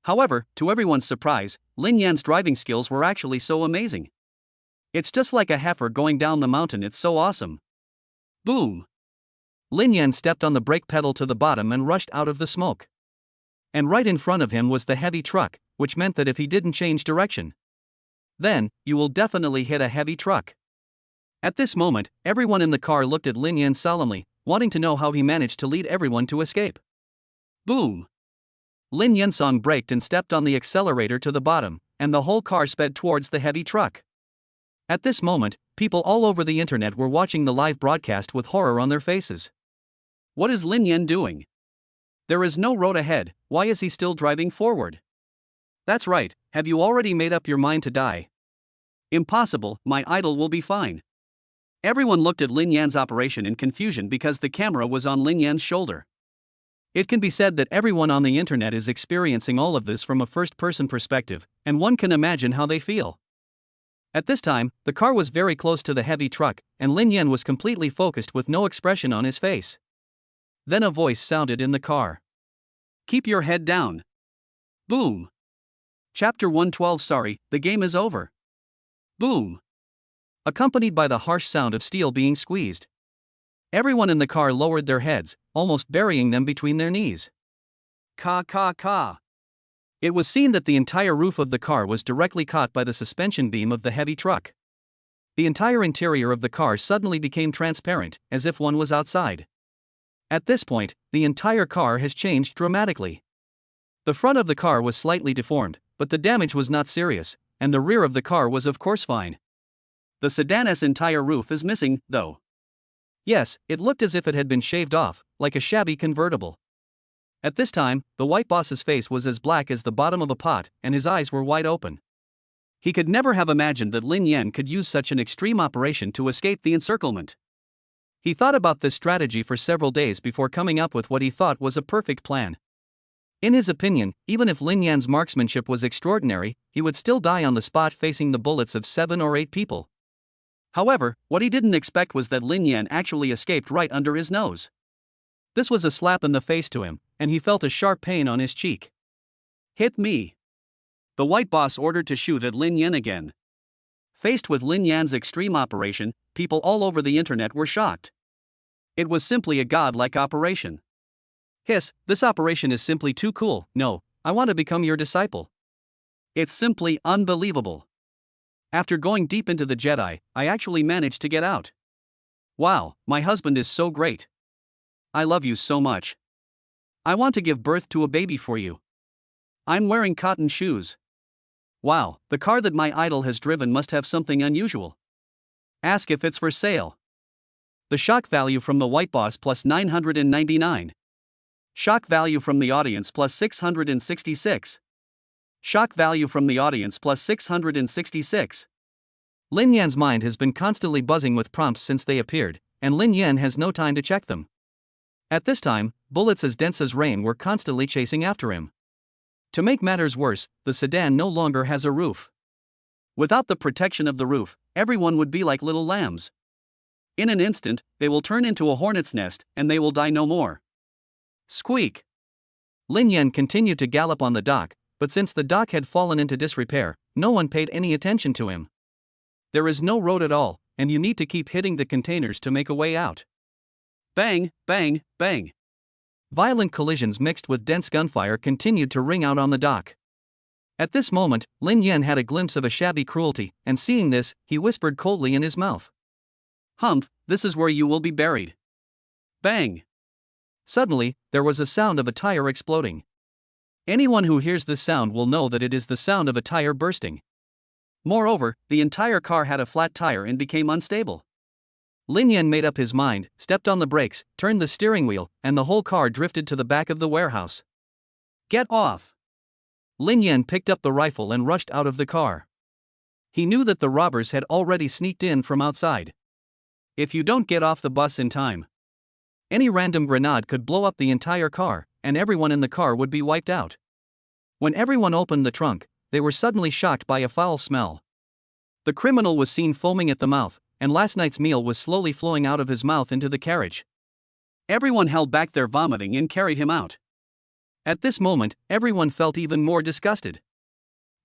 However, to everyone's surprise, Lin Yan's driving skills were actually so amazing. It's just like a heifer going down the mountain, it's so awesome. Boom! Lin Yan stepped on the brake pedal to the bottom and rushed out of the smoke. And right in front of him was the heavy truck, which meant that if he didn't change direction, then you will definitely hit a heavy truck. At this moment, everyone in the car looked at Lin Yan solemnly, wanting to know how he managed to lead everyone to escape. Boom! Lin Yansong braked and stepped on the accelerator to the bottom, and the whole car sped towards the heavy truck. At this moment, people all over the internet were watching the live broadcast with horror on their faces. What is Lin Yan doing? There is no road ahead, why is he still driving forward? That's right, have you already made up your mind to die? Impossible, my idol will be fine. Everyone looked at Lin Yan's operation in confusion because the camera was on Lin Yan's shoulder. It can be said that everyone on the internet is experiencing all of this from a first-person perspective, and one can imagine how they feel. At this time, the car was very close to the heavy truck, and Lin Yan was completely focused with no expression on his face. Then a voice sounded in the car. Keep your head down. Boom. Chapter 112. Sorry, the game is over. Boom. Accompanied by the harsh sound of steel being squeezed. Everyone in the car lowered their heads, almost burying them between their knees. Ka ka ka. It was seen that the entire roof of the car was directly caught by the suspension beam of the heavy truck. The entire interior of the car suddenly became transparent, as if one was outside. At this point, the entire car has changed dramatically. The front of the car was slightly deformed, but the damage was not serious, and the rear of the car was of course fine. The sedan's entire roof is missing, though. Yes, it looked as if it had been shaved off, like a shabby convertible. At this time, the white boss's face was as black as the bottom of a pot, and his eyes were wide open. He could never have imagined that Lin Yan could use such an extreme operation to escape the encirclement. He thought about this strategy for several days before coming up with what he thought was a perfect plan. In his opinion, even if Lin Yan's marksmanship was extraordinary, he would still die on the spot facing the bullets of 7 or 8 people. However, what he didn't expect was that Lin Yan actually escaped right under his nose. This was a slap in the face to him, and he felt a sharp pain on his cheek. Hit me. The white boss ordered to shoot at Lin Yan again. Faced with Lin Yan's extreme operation, people all over the internet were shocked. It was simply a godlike operation. Hiss, this operation is simply too cool. No, I want to become your disciple. It's simply unbelievable. After going deep into the Jedi, I actually managed to get out. Wow, my husband is so great. I love you so much. I want to give birth to a baby for you. I'm wearing cotton shoes. Wow, the car that my idol has driven must have something unusual. Ask if it's for sale. The shock value from the white boss plus 999. Shock value from the audience plus 666. Shock value from the audience plus 666. Lin Yan's mind has been constantly buzzing with prompts since they appeared, and Lin Yan has no time to check them. At this time, bullets as dense as rain were constantly chasing after him. To make matters worse, the sedan no longer has a roof. Without the protection of the roof, everyone would be like little lambs. In an instant, they will turn into a hornet's nest, and they will die no more. Squeak! Lin Yan continued to gallop on the dock, but since the dock had fallen into disrepair, no one paid any attention to him. There is no road at all, and you need to keep hitting the containers to make a way out. Bang, bang, bang. Violent collisions mixed with dense gunfire continued to ring out on the dock. At this moment, Lin Yan had a glimpse of a shabby cruelty, and seeing this, he whispered coldly in his mouth. Humph, this is where you will be buried. Bang! Suddenly, there was a sound of a tire exploding. Anyone who hears this sound will know that it is the sound of a tire bursting. Moreover, the entire car had a flat tire and became unstable. Lin Yan made up his mind, stepped on the brakes, turned the steering wheel, and the whole car drifted to the back of the warehouse. Get off! Lin Yan picked up the rifle and rushed out of the car. He knew that the robbers had already sneaked in from outside. If you don't get off the bus in time, any random grenade could blow up the entire car, and everyone in the car would be wiped out. When everyone opened the trunk, they were suddenly shocked by a foul smell. The criminal was seen foaming at the mouth, and last night's meal was slowly flowing out of his mouth into the carriage. Everyone held back their vomiting and carried him out. At this moment, everyone felt even more disgusted.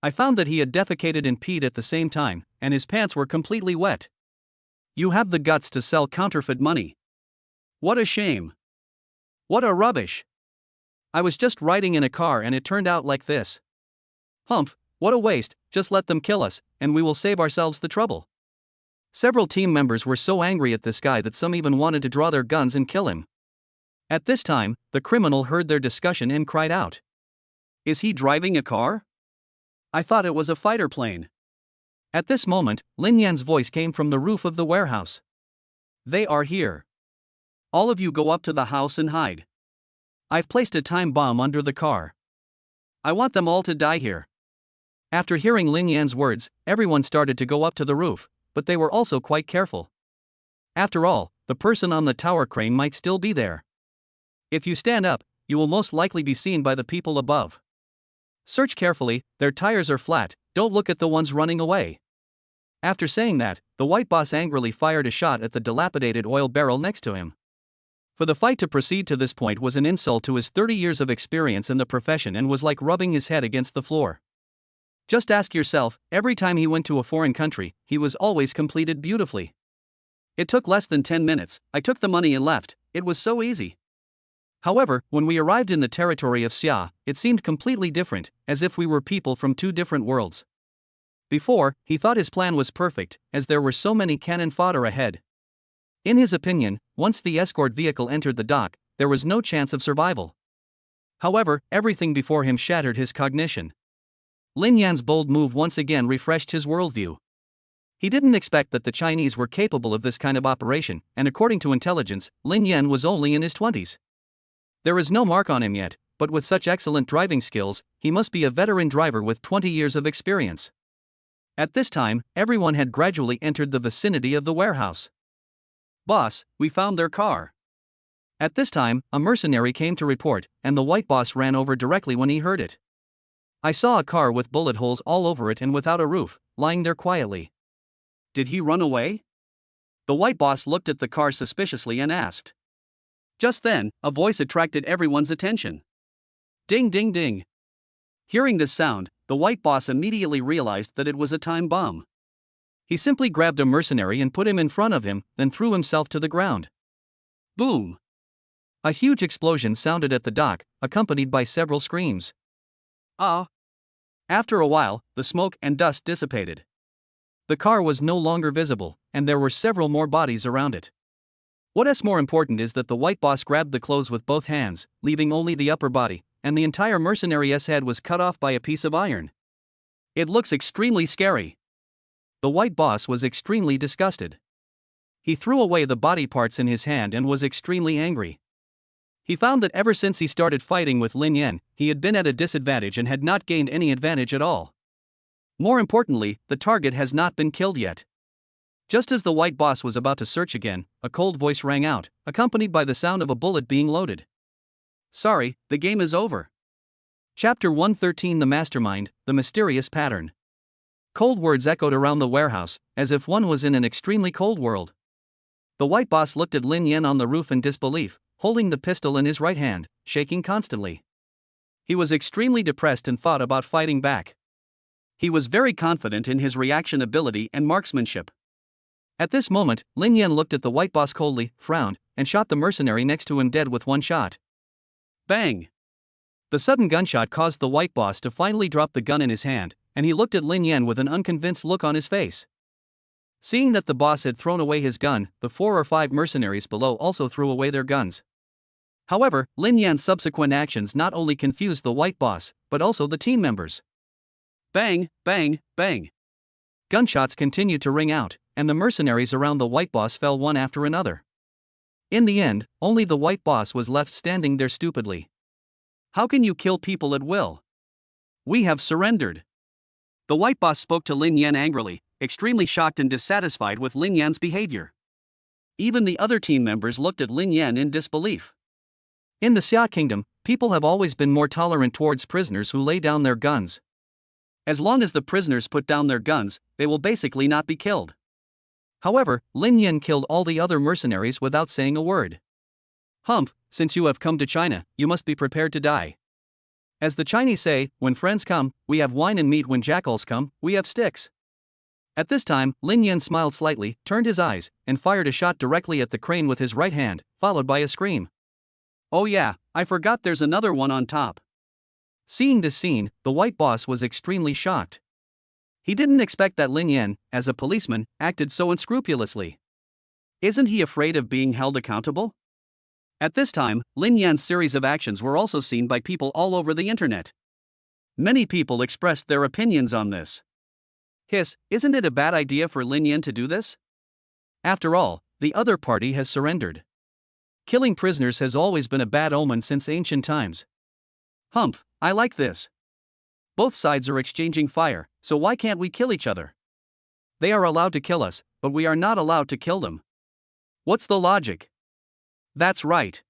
I found that he had defecated and peed at the same time, and his pants were completely wet. You have the guts to sell counterfeit money. What a shame. What a rubbish. I was just riding in a car and it turned out like this. Humph, what a waste, just let them kill us, and we will save ourselves the trouble. Several team members were so angry at this guy that some even wanted to draw their guns and kill him. At this time, the criminal heard their discussion and cried out. Is he driving a car? I thought it was a fighter plane. At this moment, Lin Yan's voice came from the roof of the warehouse. They are here. All of you go up to the house and hide. I've placed a time bomb under the car. I want them all to die here. After hearing Lin Yan's words, everyone started to go up to the roof, but they were also quite careful. After all, the person on the tower crane might still be there. If you stand up, you will most likely be seen by the people above. Search carefully, their tires are flat, don't look at the ones running away. After saying that, the white boss angrily fired a shot at the dilapidated oil barrel next to him. For the fight to proceed to this point was an insult to his 30 years of experience in the profession and was like rubbing his head against the floor. Just ask yourself, every time he went to a foreign country, he was always completed beautifully. It took less than 10 minutes, I took the money and left, it was so easy. However, when we arrived in the territory of Xia, it seemed completely different, as if we were people from two different worlds. Before, he thought his plan was perfect, as there were so many cannon fodder ahead. In his opinion, once the escort vehicle entered the dock, there was no chance of survival. However, everything before him shattered his cognition. Lin Yan's bold move once again refreshed his worldview. He didn't expect that the Chinese were capable of this kind of operation, and according to intelligence, Lin Yan was only in his 20s. There is no mark on him yet, but with such excellent driving skills, he must be a veteran driver with 20 years of experience. At this time, everyone had gradually entered the vicinity of the warehouse. Boss, we found their car. At this time, a mercenary came to report, and the white boss ran over directly when he heard it. I saw a car with bullet holes all over it and without a roof, lying there quietly. Did he run away? The white boss looked at the car suspiciously and asked. Just then, a voice attracted everyone's attention. Ding ding ding. Hearing this sound, the white boss immediately realized that it was a time bomb. He simply grabbed a mercenary and put him in front of him, then threw himself to the ground. Boom! A huge explosion sounded at the dock, accompanied by several screams. Ah! After a while, the smoke and dust dissipated. The car was no longer visible, and there were several more bodies around it. What's more important is that the white boss grabbed the clothes with both hands, leaving only the upper body, and the entire mercenary's head was cut off by a piece of iron. It looks extremely scary. The white boss was extremely disgusted. He threw away the body parts in his hand and was extremely angry. He found that ever since he started fighting with Lin Yan, he had been at a disadvantage and had not gained any advantage at all. More importantly, the target has not been killed yet. Just as the white boss was about to search again, a cold voice rang out, accompanied by the sound of a bullet being loaded. Sorry, the game is over. Chapter 113 The Mastermind, The Mysterious Pattern. Cold words echoed around the warehouse, as if one was in an extremely cold world. The white boss looked at Lin Yan on the roof in disbelief, holding the pistol in his right hand, shaking constantly. He was extremely depressed and thought about fighting back. He was very confident in his reaction ability and marksmanship. At this moment, Lin Yan looked at the white boss coldly, frowned, and shot the mercenary next to him dead with one shot. Bang! The sudden gunshot caused the white boss to finally drop the gun in his hand, and he looked at Lin Yan with an unconvinced look on his face. Seeing that the boss had thrown away his gun, the 4 or 5 mercenaries below also threw away their guns. However, Lin Yan's subsequent actions not only confused the white boss, but also the team members. Bang, bang, bang. Gunshots continued to ring out, and the mercenaries around the white boss fell one after another. In the end, only the white boss was left standing there stupidly. How can you kill people at will? We have surrendered. The white boss spoke to Lin Yan angrily, extremely shocked and dissatisfied with Lin Yan's behavior. Even the other team members looked at Lin Yan in disbelief. In the Xia Kingdom, people have always been more tolerant towards prisoners who lay down their guns. As long as the prisoners put down their guns, they will basically not be killed. However, Lin Yan killed all the other mercenaries without saying a word. Humph, since you have come to China, you must be prepared to die. As the Chinese say, when friends come, we have wine and meat. When jackals come, we have sticks. At this time, Lin Yan smiled slightly, turned his eyes, and fired a shot directly at the crane with his right hand, followed by a scream. Oh yeah, I forgot there's another one on top. Seeing this scene, the white boss was extremely shocked. He didn't expect that Lin Yan, as a policeman, acted so unscrupulously. Isn't he afraid of being held accountable? At this time, Lin Yan's series of actions were also seen by people all over the internet. Many people expressed their opinions on this. Isn't it a bad idea for Lin Yan to do this? After all, the other party has surrendered. Killing prisoners has always been a bad omen since ancient times. Humph, I like this. Both sides are exchanging fire, so why can't we kill each other? They are allowed to kill us, but we are not allowed to kill them. What's the logic? That's right.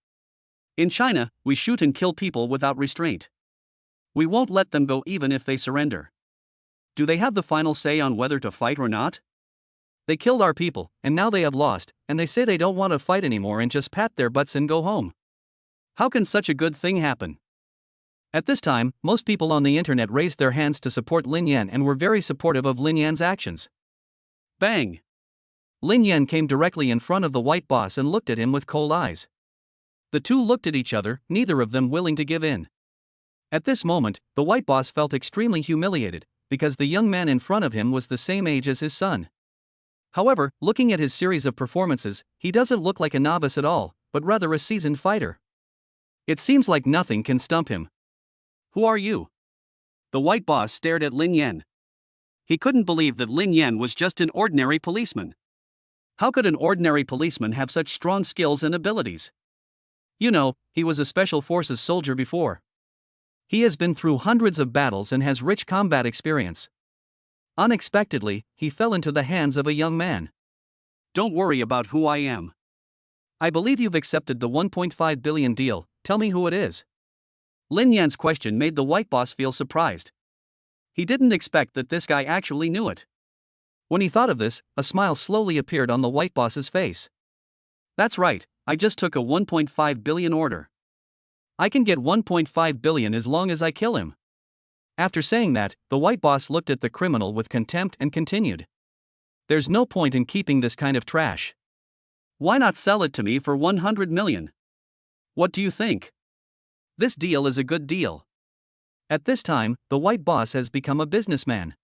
In China, we shoot and kill people without restraint. We won't let them go even if they surrender. Do they have the final say on whether to fight or not? They killed our people, and now they have lost, and they say they don't want to fight anymore and just pat their butts and go home. How can such a good thing happen? At this time, most people on the internet raised their hands to support Lin Yan and were very supportive of Lin Yan's actions. Bang! Lin Yan came directly in front of the white boss and looked at him with cold eyes. The two looked at each other, neither of them willing to give in. At this moment, the white boss felt extremely humiliated, because the young man in front of him was the same age as his son. However, looking at his series of performances, he doesn't look like a novice at all, but rather a seasoned fighter. It seems like nothing can stump him. Who are you? The white boss stared at Lin Yan. He couldn't believe that Lin Yan was just an ordinary policeman. How could an ordinary policeman have such strong skills and abilities? You know, he was a special forces soldier before. He has been through hundreds of battles and has rich combat experience. Unexpectedly, he fell into the hands of a young man. Don't worry about who I am. I believe you've accepted the 1.5 billion deal, tell me who it is. Lin Yan's question made the white boss feel surprised. He didn't expect that this guy actually knew it. When he thought of this, a smile slowly appeared on the white boss's face. That's right, I just took a 1.5 billion order. I can get 1.5 billion as long as I kill him. After saying that, the white boss looked at the criminal with contempt and continued. There's no point in keeping this kind of trash. Why not sell it to me for 100 million? What do you think? This deal is a good deal. At this time, the white boss has become a businessman.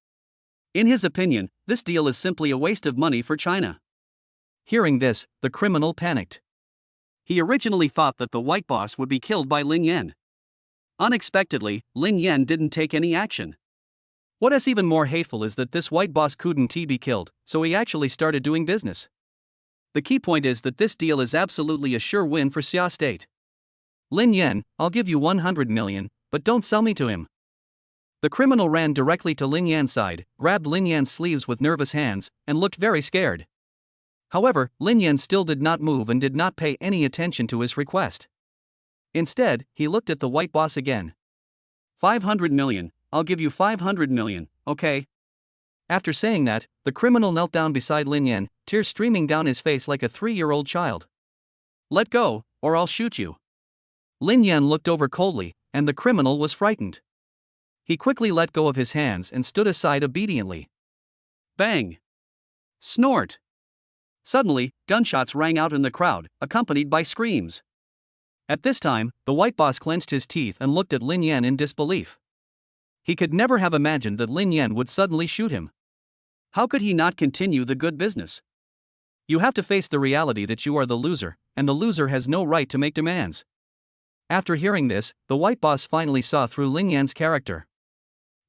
In his opinion, this deal is simply a waste of money for China. Hearing this, the criminal panicked. He originally thought that the white boss would be killed by Lin Yan. Unexpectedly, Lin Yan didn't take any action. What is even more hateful is that this white boss couldn't be killed, so he actually started doing business. The key point is that this deal is absolutely a sure win for Xia State. Lin Yan, I'll give you 100 million, but don't sell me to him. The criminal ran directly to Lin Yan's side, grabbed Lin Yan's sleeves with nervous hands, and looked very scared. However, Lin Yan still did not move and did not pay any attention to his request. Instead, he looked at the white boss again. 500 million, I'll give you 500 million, okay? After saying that, the criminal knelt down beside Lin Yan, tears streaming down his face like a 3-year-old child. Let go, or I'll shoot you. Lin Yan looked over coldly, and the criminal was frightened. He quickly let go of his hands and stood aside obediently. Bang! Snort! Suddenly, gunshots rang out in the crowd, accompanied by screams. At this time, the white boss clenched his teeth and looked at Lin Yan in disbelief. He could never have imagined that Lin Yan would suddenly shoot him. How could he not continue the good business? You have to face the reality that you are the loser, and the loser has no right to make demands. After hearing this, the white boss finally saw through Lin Yan's character.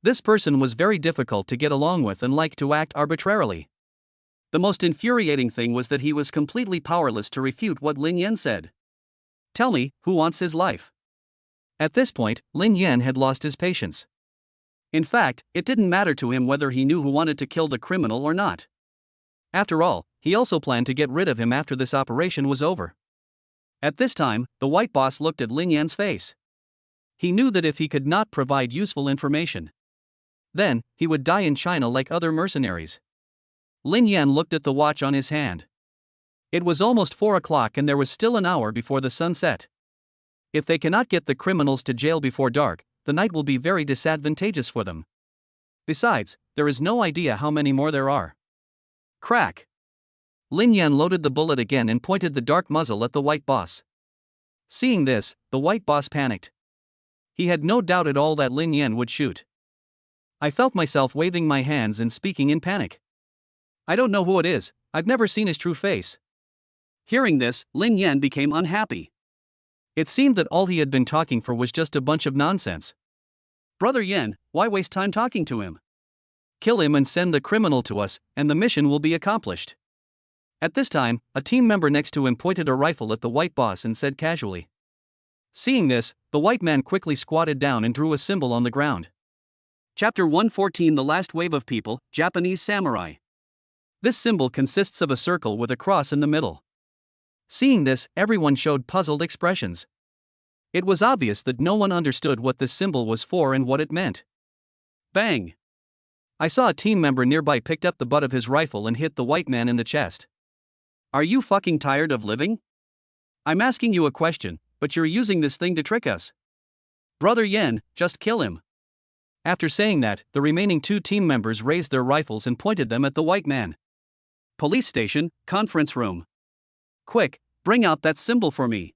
This person was very difficult to get along with and liked to act arbitrarily. The most infuriating thing was that he was completely powerless to refute what Lin Yan said. Tell me, who wants his life? At this point, Lin Yan had lost his patience. In fact, it didn't matter to him whether he knew who wanted to kill the criminal or not. After all, he also planned to get rid of him after this operation was over. At this time, the white boss looked at Lin Yan's face. He knew that if he could not provide useful information, then he would die in China like other mercenaries. Lin Yan looked at the watch on his hand. It was almost 4 o'clock and there was still an hour before the sun set. If they cannot get the criminals to jail before dark, the night will be very disadvantageous for them. Besides, there is no idea how many more there are. Crack! Lin Yan loaded the bullet again and pointed the dark muzzle at the white boss. Seeing this, the white boss panicked. He had no doubt at all that Lin Yan would shoot. I felt myself waving my hands and speaking in panic. I don't know who it is, I've never seen his true face. Hearing this, Lin Yan became unhappy. It seemed that all he had been talking for was just a bunch of nonsense. Brother Yan, why waste time talking to him? Kill him and send the criminal to us, and the mission will be accomplished. At this time, a team member next to him pointed a rifle at the white boss and said casually. Seeing this, the white man quickly squatted down and drew a symbol on the ground. Chapter 114 The Last Wave of People, Japanese Samurai. This symbol consists of a circle with a cross in the middle. Seeing this, everyone showed puzzled expressions. It was obvious that no one understood what this symbol was for and what it meant. Bang! I saw a team member nearby picked up the butt of his rifle and hit the white man in the chest. Are you fucking tired of living? I'm asking you a question, but you're using this thing to trick us. Brother Yan, just kill him. After saying that, the remaining 2 team members raised their rifles and pointed them at the white man. Police station, conference room. Quick, bring out that symbol for me.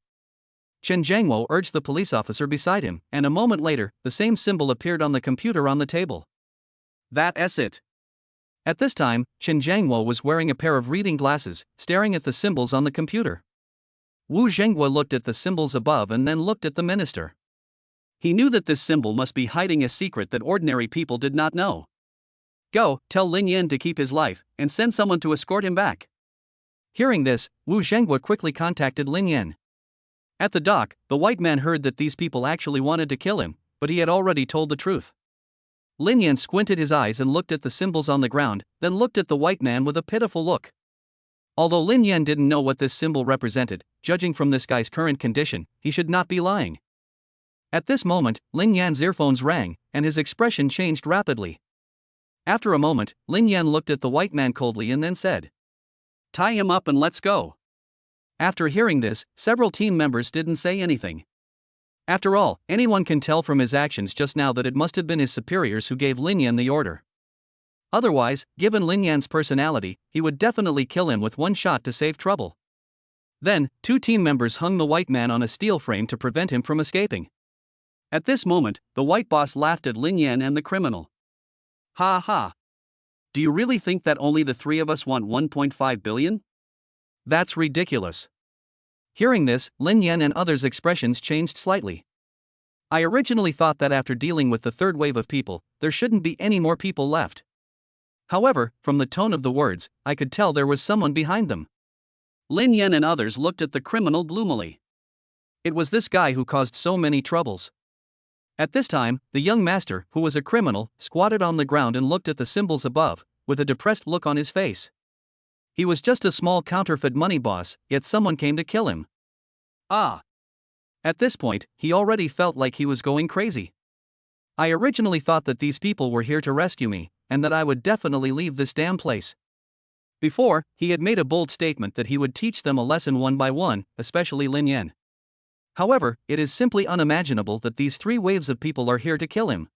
Chen Jiangwo urged the police officer beside him, and a moment later, the same symbol appeared on the computer on the table. That's it. At this time, Chen Jiangwo was wearing a pair of reading glasses, staring at the symbols on the computer. Wu Zhenghua looked at the symbols above and then looked at the minister. He knew that this symbol must be hiding a secret that ordinary people did not know. Go, tell Lin Yan to keep his life, and send someone to escort him back. Hearing this, Wu Zhenghua quickly contacted Lin Yan. At the dock, the white man heard that these people actually wanted to kill him, but he had already told the truth. Lin Yan squinted his eyes and looked at the symbols on the ground, then looked at the white man with a pitiful look. Although Lin Yan didn't know what this symbol represented, judging from this guy's current condition, he should not be lying. At this moment, Lin Yan's earphones rang, and his expression changed rapidly. After a moment, Lin Yan looked at the white man coldly and then said, "Tie him up and let's go." After hearing this, several team members didn't say anything. After all, anyone can tell from his actions just now that it must have been his superiors who gave Lin Yan the order. Otherwise, given Lin Yan's personality, he would definitely kill him with one shot to save trouble. Then, two team members hung the white man on a steel frame to prevent him from escaping. At this moment, the white boss laughed at Lin Yan and the criminal. "Ha ha. Do you really think that only the three of us want 1.5 billion? That's ridiculous." Hearing this, Lin Yan and others' expressions changed slightly. I originally thought that after dealing with the third wave of people, there shouldn't be any more people left. However, from the tone of the words, I could tell there was someone behind them. Lin Yan and others looked at the criminal gloomily. It was this guy who caused so many troubles. At this time, the young master, who was a criminal, squatted on the ground and looked at the symbols above, with a depressed look on his face. He was just a small counterfeit money boss, yet someone came to kill him. Ah! At this point, he already felt like he was going crazy. I originally thought that these people were here to rescue me, and that I would definitely leave this damn place. Before, he had made a bold statement that he would teach them a lesson one by one, especially Lin Yan. However, it is simply unimaginable that these three waves of people are here to kill him.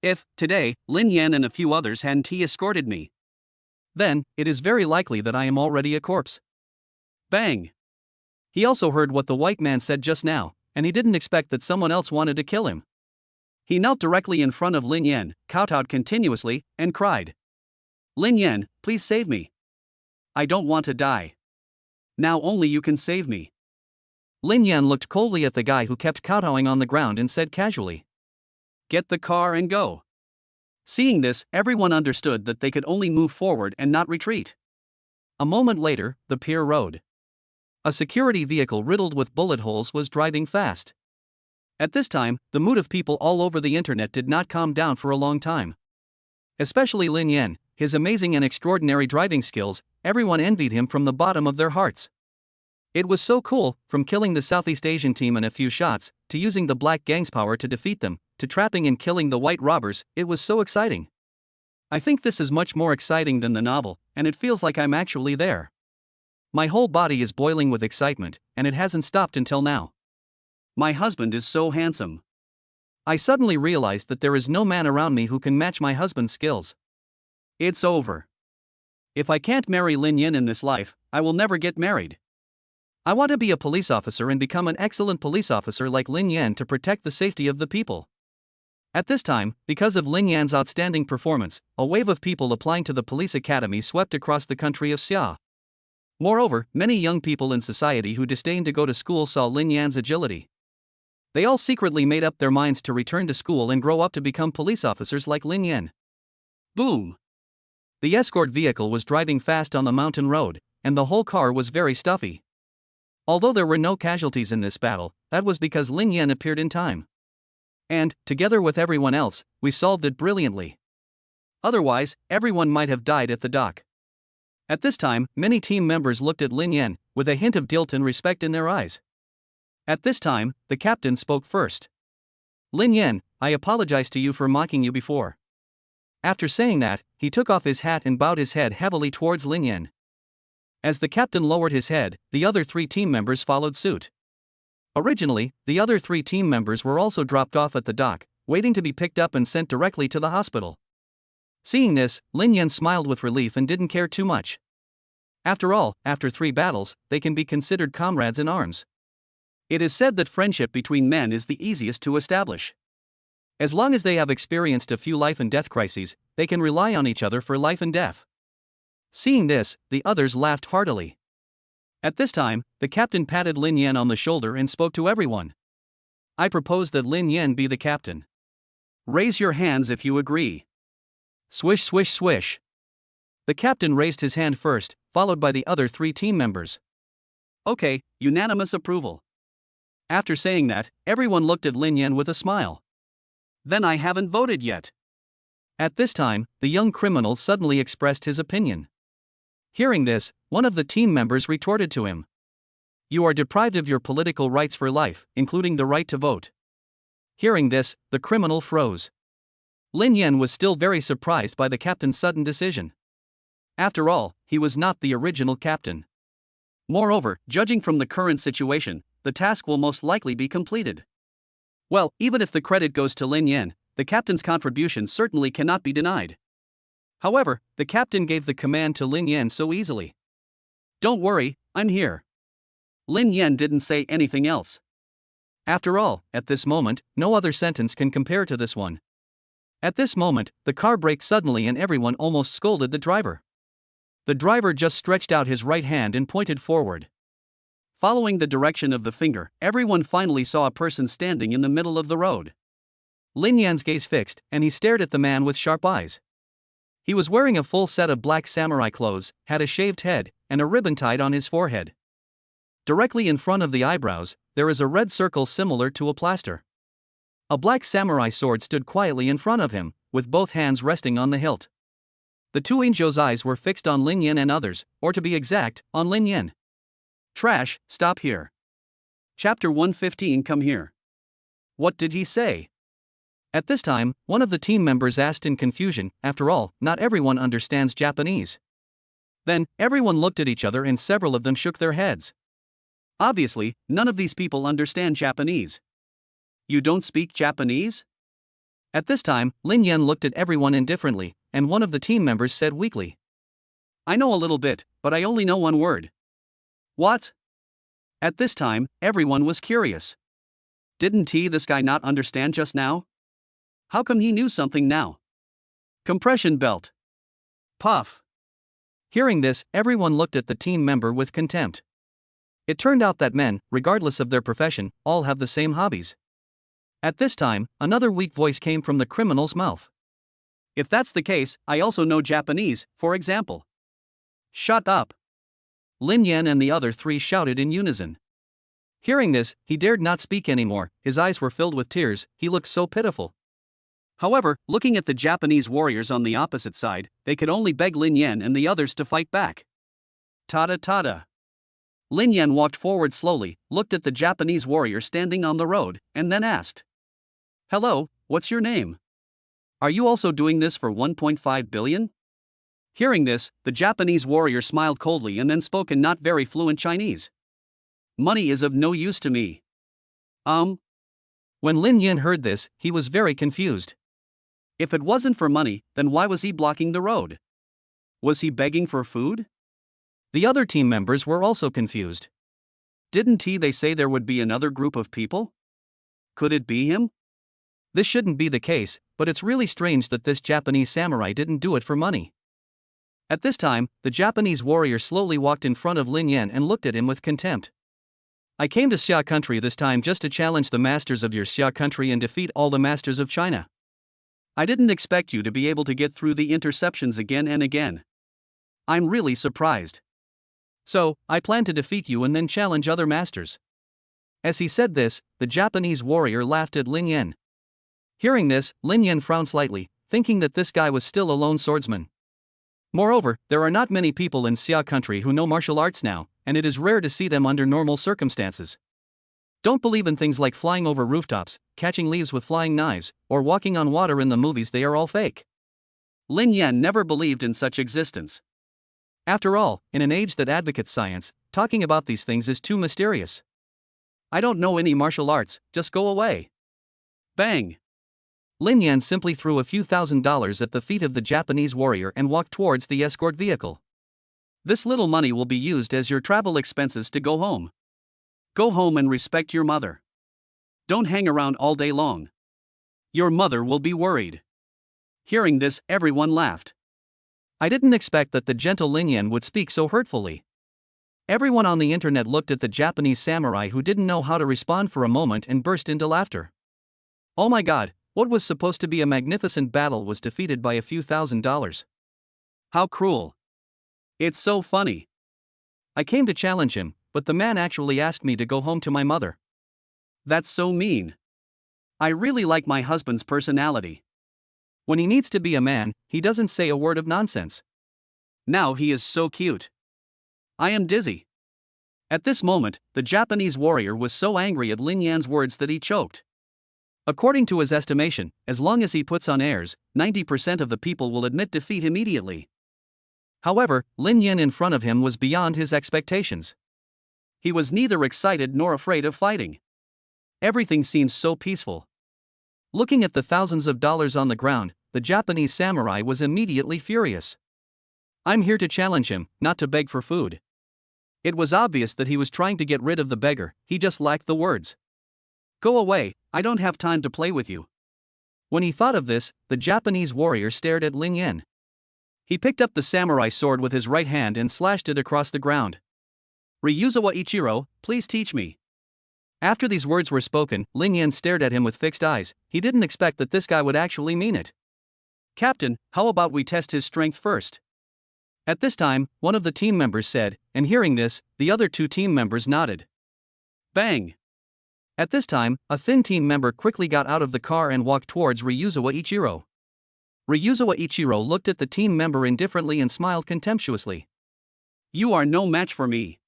If, today, Lin Yan and a few others hadn't escorted me, then, it is very likely that I am already a corpse. Bang! He also heard what the white man said just now, and he didn't expect that someone else wanted to kill him. He knelt directly in front of Lin Yan, kowtowed continuously, and cried, "Lin Yan, please save me. I don't want to die. Now only you can save me." Lin Yan looked coldly at the guy who kept kowtowing on the ground and said casually, "Get the car and go." Seeing this, everyone understood that they could only move forward and not retreat. A moment later, the pier road. A security vehicle riddled with bullet holes was driving fast. At this time, the mood of people all over the internet did not calm down for a long time. Especially Lin Yan, his amazing and extraordinary driving skills, everyone envied him from the bottom of their hearts. It was so cool, from killing the Southeast Asian team in a few shots, to using the black gang's power to defeat them, to trapping and killing the white robbers. It was so exciting. I think this is much more exciting than the novel, and it feels like I'm actually there. My whole body is boiling with excitement, and it hasn't stopped until now. My husband is so handsome. I suddenly realized that there is no man around me who can match my husband's skills. It's over. If I can't marry Lin Yan in this life, I will never get married. I want to be a police officer and become an excellent police officer like Lin Yan to protect the safety of the people. At this time, because of Lin Yan's outstanding performance, a wave of people applying to the police academy swept across the country of Xia. Moreover, many young people in society who disdained to go to school saw Lin Yan's agility. They all secretly made up their minds to return to school and grow up to become police officers like Lin Yan. Boom! The escort vehicle was driving fast on the mountain road, and the whole car was very stuffy. Although there were no casualties in this battle, that was because Lin Yan appeared in time. And, together with everyone else, we solved it brilliantly. Otherwise, everyone might have died at the dock. At this time, many team members looked at Lin Yan, with a hint of guilt and respect in their eyes. At this time, the captain spoke first. "Lin Yan, I apologize to you for mocking you before." After saying that, he took off his hat and bowed his head heavily towards Lin Yan. As the captain lowered his head, the other three team members followed suit. Originally, the other three team members were also dropped off at the dock, waiting to be picked up and sent directly to the hospital. Seeing this, Lin Yan smiled with relief and didn't care too much. After all, after 3 battles, they can be considered comrades in arms. It is said that friendship between men is the easiest to establish. As long as they have experienced a few life and death crises, they can rely on each other for life and death. Seeing this, the others laughed heartily. At this time, the captain patted Lin Yan on the shoulder and spoke to everyone. "I propose that Lin Yan be the captain. Raise your hands if you agree." Swish swish swish. The captain raised his hand first, followed by the other 3 team members. Okay, unanimous approval. After saying that, everyone looked at Lin Yan with a smile. Then I haven't voted yet. At this time, the young criminal suddenly expressed his opinion. Hearing this, one of the team members retorted to him. "You are deprived of your political rights for life, including the right to vote." Hearing this, the criminal froze. Lin Yan was still very surprised by the captain's sudden decision. After all, he was not the original captain. Moreover, judging from the current situation, the task will most likely be completed. Well, even if the credit goes to Lin Yan, the captain's contribution certainly cannot be denied. However, the captain gave the command to Lin Yan so easily. "Don't worry, I'm here." Lin Yan didn't say anything else. After all, at this moment, no other sentence can compare to this one. At this moment, the car braked suddenly and everyone almost scolded the driver. The driver just stretched out his right hand and pointed forward. Following the direction of the finger, everyone finally saw a person standing in the middle of the road. Lin Yan's gaze fixed, and he stared at the man with sharp eyes. He was wearing a full set of black samurai clothes, had a shaved head, and a ribbon tied on his forehead. Directly in front of the eyebrows, there is a red circle similar to a plaster. A black samurai sword stood quietly in front of him, with both hands resting on the hilt. The two angels' eyes were fixed on Lin Yan and others, or to be exact, on Lin Yan. "Trash, stop here. Chapter 115, come here." What did he say? At this time, one of the team members asked in confusion, after all, not everyone understands Japanese. Then, everyone looked at each other and several of them shook their heads. Obviously, none of these people understand Japanese. You don't speak Japanese? At this time, Lin Yan looked at everyone indifferently, and one of the team members said weakly, "I know a little bit, but I only know one word." What? At this time, everyone was curious. Didn't this guy not understand just now? How come he knew something now? Compression belt. Puff. Hearing this, everyone looked at the team member with contempt. It turned out that men, regardless of their profession, all have the same hobbies. At this time, another weak voice came from the criminal's mouth. "If that's the case, I also know Japanese, for example." "Shut up." Lin Yan and the other three shouted in unison. Hearing this, he dared not speak anymore, his eyes were filled with tears, he looked so pitiful. However, looking at the Japanese warriors on the opposite side, they could only beg Lin Yan and the others to fight back. "Tada tada." Lin Yan walked forward slowly, looked at the Japanese warrior standing on the road, and then asked, "Hello, what's your name? Are you also doing this for 1.5 billion? Hearing this, the Japanese warrior smiled coldly and then spoke in not very fluent Chinese. "Money is of no use to me." When Lin Yan heard this, he was very confused. If it wasn't for money, then why was he blocking the road? Was he begging for food? The other team members were also confused. Didn't they say there would be another group of people? Could it be him? This shouldn't be the case, but it's really strange that this Japanese samurai didn't do it for money. At this time, the Japanese warrior slowly walked in front of Lin Yan and looked at him with contempt. "I came to Xia country this time just to challenge the masters of your Xia country and defeat all the masters of China. I didn't expect you to be able to get through the interceptions again and again. I'm really surprised. So, I plan to defeat you and then challenge other masters." As he said this, the Japanese warrior laughed at Lin Yan. Hearing this, Lin Yan frowned slightly, thinking that this guy was still a lone swordsman. Moreover, there are not many people in Xia country who know martial arts now, and it is rare to see them under normal circumstances. Don't believe in things like flying over rooftops, catching leaves with flying knives, or walking on water in the movies, they are all fake. Lin Yan never believed in such existence. After all, in an age that advocates science, talking about these things is too mysterious. "I don't know any martial arts, just go away." Bang! Lin Yan simply threw a few $1,000s at the feet of the Japanese warrior and walked towards the escort vehicle. "This little money will be used as your travel expenses to go home. Go home and respect your mother. Don't hang around all day long. Your mother will be worried." Hearing this, everyone laughed. I didn't expect that the gentle Lin Yan would speak so hurtfully. Everyone on the internet looked at the Japanese samurai who didn't know how to respond for a moment and burst into laughter. Oh my god, what was supposed to be a magnificent battle was defeated by a few $1,000s. How cruel. It's so funny. I came to challenge him, but the man actually asked me to go home to my mother. That's so mean. I really like my husband's personality. When he needs to be a man, he doesn't say a word of nonsense. Now he is so cute. I am dizzy. At this moment, the Japanese warrior was so angry at Lin Yan's words that he choked. According to his estimation, as long as he puts on airs, 90% of the people will admit defeat immediately. However, Lin Yan in front of him was beyond his expectations. He was neither excited nor afraid of fighting. Everything seemed so peaceful. Looking at the thousands of dollars on the ground, the Japanese samurai was immediately furious. I'm here to challenge him, not to beg for food. It was obvious that he was trying to get rid of the beggar, he just lacked the words. Go away, I don't have time to play with you. When he thought of this, the Japanese warrior stared at Lin Yan. He picked up the samurai sword with his right hand and slashed it across the ground. Ryuzawa Ichiro, please teach me. After these words were spoken, Lin Yan stared at him with fixed eyes. He didn't expect that this guy would actually mean it. Captain, how about we test his strength first? At this time, one of the team members said, and hearing this, the other two team members nodded. Bang! At this time, a thin team member quickly got out of the car and walked towards Ryuzawa Ichiro. Ryuzawa Ichiro looked at the team member indifferently and smiled contemptuously. You are no match for me.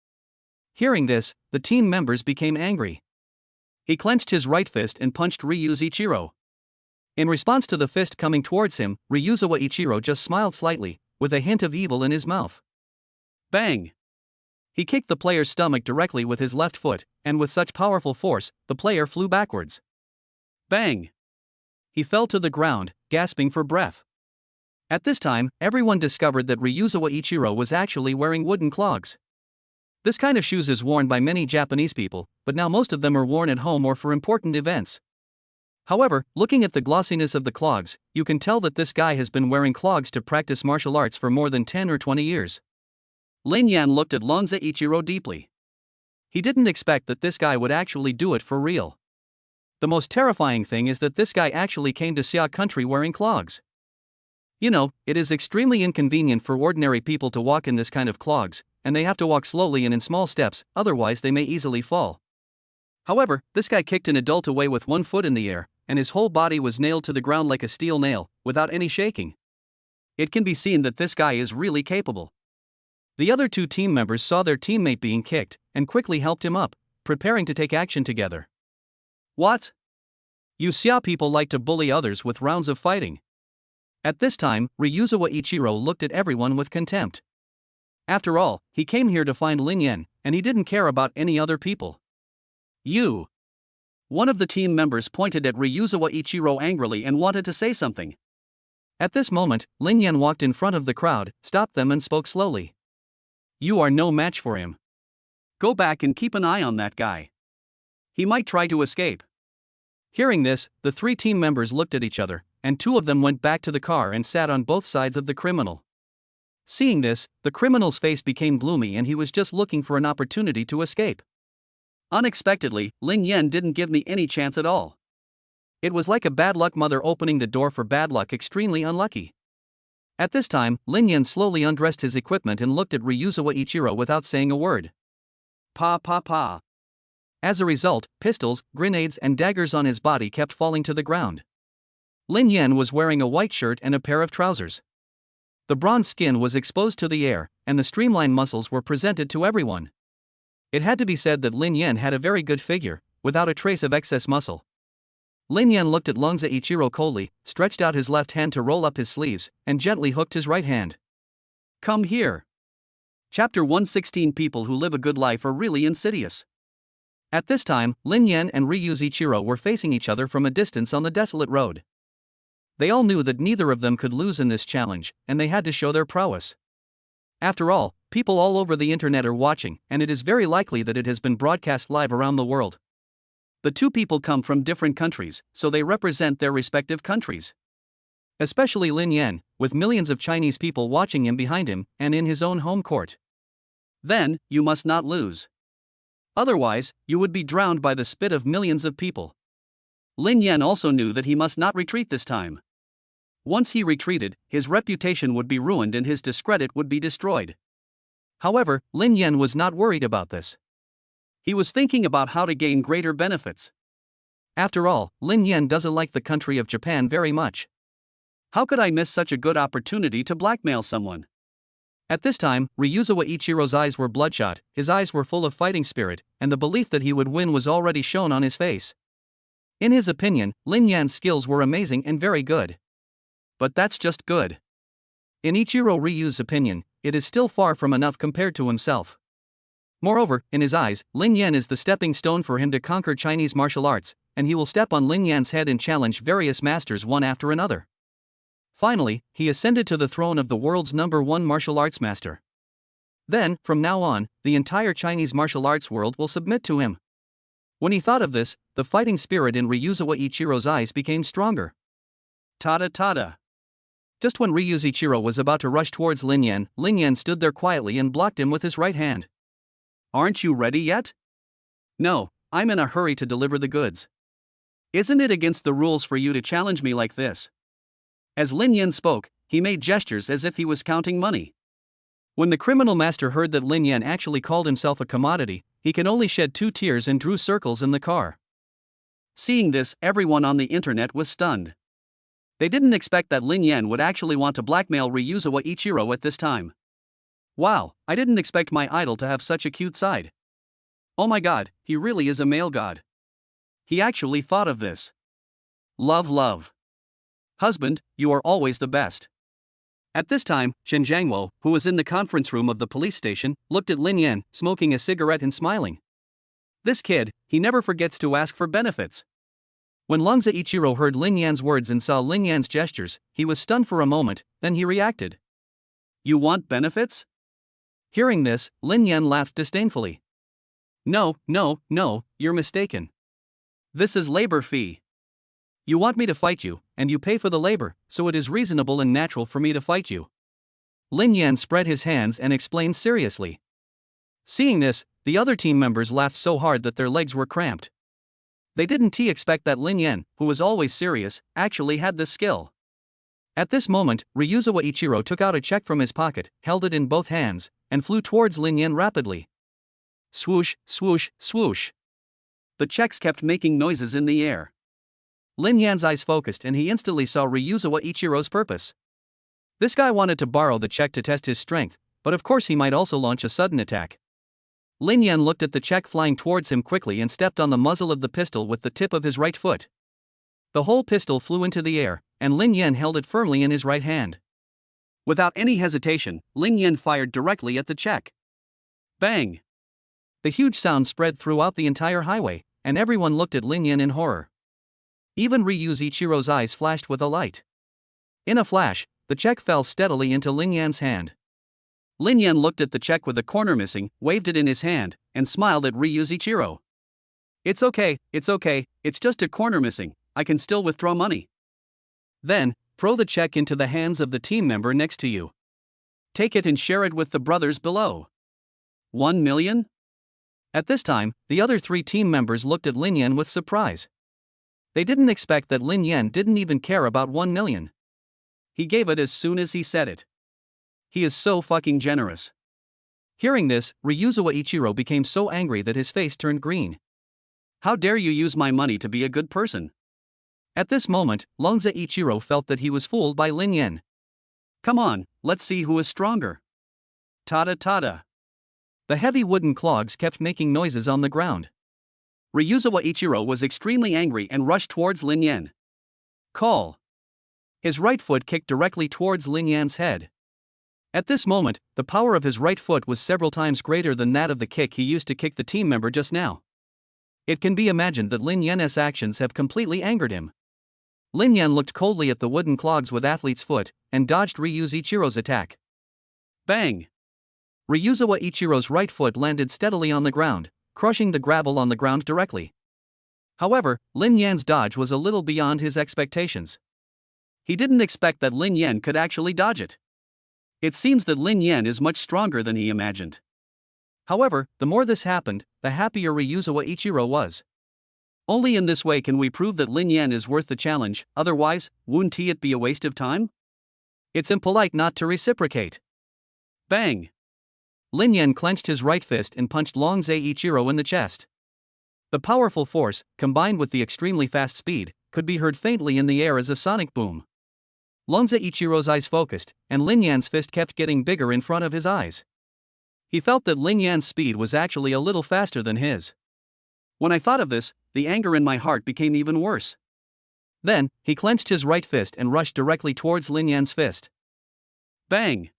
Hearing this, the team members became angry. He clenched his right fist and punched Ryuzawa Ichiro. In response to the fist coming towards him, Ryuzawa Ichiro just smiled slightly, with a hint of evil in his mouth. Bang! He kicked the player's stomach directly with his left foot, and with such powerful force, the player flew backwards. Bang! He fell to the ground, gasping for breath. At this time, everyone discovered that Ryuzawa Ichiro was actually wearing wooden clogs. This kind of shoes is worn by many Japanese people, but now most of them are worn at home or for important events. However, looking at the glossiness of the clogs, you can tell that this guy has been wearing clogs to practice martial arts for more than 10 or 20 years. Lin Yan looked at Lonza Ichiro deeply. He didn't expect that this guy would actually do it for real. The most terrifying thing is that this guy actually came to Xia country wearing clogs. You know, it is extremely inconvenient for ordinary people to walk in this kind of clogs, and they have to walk slowly and in small steps, otherwise they may easily fall. However, this guy kicked an adult away with one foot in the air, and his whole body was nailed to the ground like a steel nail, without any shaking. It can be seen that this guy is really capable. The other two team members saw their teammate being kicked, and quickly helped him up, preparing to take action together. What? You Xia people like to bully others with rounds of fighting. At this time, Ryuzawa Ichiro looked at everyone with contempt. After all, he came here to find Lin Yan, and he didn't care about any other people. You! One of the team members pointed at Ryuzawa Ichiro angrily and wanted to say something. At this moment, Lin Yan walked in front of the crowd, stopped them and spoke slowly. You are no match for him. Go back and keep an eye on that guy. He might try to escape. Hearing this, the three team members looked at each other, and two of them went back to the car and sat on both sides of the criminal. Seeing this, the criminal's face became gloomy and he was just looking for an opportunity to escape. Unexpectedly, Lin Yan didn't give me any chance at all. It was like a bad luck mother opening the door for bad luck, extremely unlucky. At this time, Lin Yan slowly undressed his equipment and looked at Ryuzawa Ichiro without saying a word. Pa pa pa. As a result, pistols, grenades and daggers on his body kept falling to the ground. Lin Yan was wearing a white shirt and a pair of trousers. The bronze skin was exposed to the air, and the streamlined muscles were presented to everyone. It had to be said that Lin Yan had a very good figure, without a trace of excess muscle. Lin Yan looked at Lonza Ichiro coldly, stretched out his left hand to roll up his sleeves, and gently hooked his right hand. Come here. Chapter 116. People who live a good life are really insidious. At this time, Lin Yan and Ryuzawa Ichiro were facing each other from a distance on the desolate road. They all knew that neither of them could lose in this challenge, and they had to show their prowess. After all, people all over the internet are watching, and it is very likely that it has been broadcast live around the world. The two people come from different countries, so they represent their respective countries. Especially Lin Yan, with millions of Chinese people watching him behind him, and in his own home court. Then, you must not lose. Otherwise, you would be drowned by the spit of millions of people. Lin Yan also knew that he must not retreat this time. Once he retreated, his reputation would be ruined and his discredit would be destroyed. However, Lin Yan was not worried about this. He was thinking about how to gain greater benefits. After all, Lin Yan doesn't like the country of Japan very much. How could I miss such a good opportunity to blackmail someone? At this time, Ryuzawa Ichiro's eyes were bloodshot, his eyes were full of fighting spirit, and the belief that he would win was already shown on his face. In his opinion, Lin Yan's skills were amazing and very good. But that's just good. In Ichiro Ryu's opinion, it is still far from enough compared to himself. Moreover, in his eyes, Lin Yan is the stepping stone for him to conquer Chinese martial arts, and he will step on Lin Yan's head and challenge various masters one after another. Finally, he ascended to the throne of the world's #1 martial arts master. Then, from now on, the entire Chinese martial arts world will submit to him. When he thought of this, the fighting spirit in Ryuzawa Ichiro's eyes became stronger. Tada tada. Just when Ryu's Ichiro was about to rush towards Lin Yan stood there quietly and blocked him with his right hand. Aren't you ready yet? No, I'm in a hurry to deliver the goods. Isn't it against the rules for you to challenge me like this? As Lin Yan spoke, he made gestures as if he was counting money. When the criminal master heard that Lin Yan actually called himself a commodity, he could only shed 2 tears and drew circles in the car. Seeing this, everyone on the internet was stunned. They didn't expect that Lin Yan would actually want to blackmail Ryuzawa Ichiro at this time. Wow, I didn't expect my idol to have such a cute side. Oh my god, he really is a male god. He actually thought of this. Love, love. Husband, you are always the best. At this time, Chen Jiangwo, who was in the conference room of the police station, looked at Lin Yan, smoking a cigarette and smiling. This kid, he never forgets to ask for benefits. When Longza Ichiro heard Lin Yan's words and saw Lin Yan's gestures, he was stunned for a moment, then he reacted. You want benefits? Hearing this, Lin Yan laughed disdainfully. No, you're mistaken. This is labor fee. You want me to fight you, and you pay for the labor, so it is reasonable and natural for me to fight you. Lin Yan spread his hands and explained seriously. Seeing this, the other team members laughed so hard that their legs were cramped. They didn't expect that Lin Yan, who was always serious, actually had this skill. At this moment, Ryuzawa Ichiro took out a check from his pocket, held it in both hands, and flew towards Lin Yan rapidly. Swoosh, swoosh, swoosh. The checks kept making noises in the air. Lin Yan's eyes focused and he instantly saw Ryuzawa Ichiro's purpose. This guy wanted to borrow the check to test his strength, but of course he might also launch a sudden attack. Lin Yan looked at the check flying towards him quickly and stepped on the muzzle of the pistol with the tip of his right foot. The whole pistol flew into the air, and Lin Yan held it firmly in his right hand. Without any hesitation, Lin Yan fired directly at the check. Bang! The huge sound spread throughout the entire highway, and everyone looked at Lin Yan in horror. Even Ryu's Ichiro's eyes flashed with a light. In a flash, the check fell steadily into Lin Yan's hand. Lin Yan looked at the check with the corner missing, waved it in his hand, and smiled at Ryu's Ichiro. It's okay, it's just a corner missing, I can still withdraw money. Then, throw the check into the hands of the team member next to you. Take it and share it with the brothers below. 1 million? At this time, the other 3 team members looked at Lin Yan with surprise. They didn't expect that Lin Yan didn't even care about 1 million. He gave it as soon as he said it. He is so fucking generous. Hearing this, Ryuzawa Ichiro became so angry that his face turned green. How dare you use my money to be a good person? At this moment, Longza Ichiro felt that he was fooled by Lin Yan. Come on, let's see who is stronger. Tada tada. The heavy wooden clogs kept making noises on the ground. Ryuzawa Ichiro was extremely angry and rushed towards Lin Yan. Call. His right foot kicked directly towards Lin Yan's head. At this moment, the power of his right foot was several times greater than that of the kick he used to kick the team member just now. It can be imagined that Lin Yan's actions have completely angered him. Lin Yan looked coldly at the wooden clogs with athlete's foot, and dodged Ryu's Ichiro's attack. Bang! Ryuzawa Ichiro's right foot landed steadily on the ground, crushing the gravel on the ground directly. However, Lin Yan's dodge was a little beyond his expectations. He didn't expect that Lin Yan could actually dodge it. It seems that Lin Yan is much stronger than he imagined. However, the more this happened, the happier Ryuzawa Ichiro was. Only in this way can we prove that Lin Yan is worth the challenge, otherwise, wouldn't it be a waste of time? It's impolite not to reciprocate. Bang! Lin Yan clenched his right fist and punched Longza Ichiro in the chest. The powerful force, combined with the extremely fast speed, could be heard faintly in the air as a sonic boom. Longza Ichiro's eyes focused, and Lin Yan's fist kept getting bigger in front of his eyes. He felt that Lin Yan's speed was actually a little faster than his. When I thought of this, the anger in my heart became even worse. Then, he clenched his right fist and rushed directly towards Lin Yan's fist. Bang!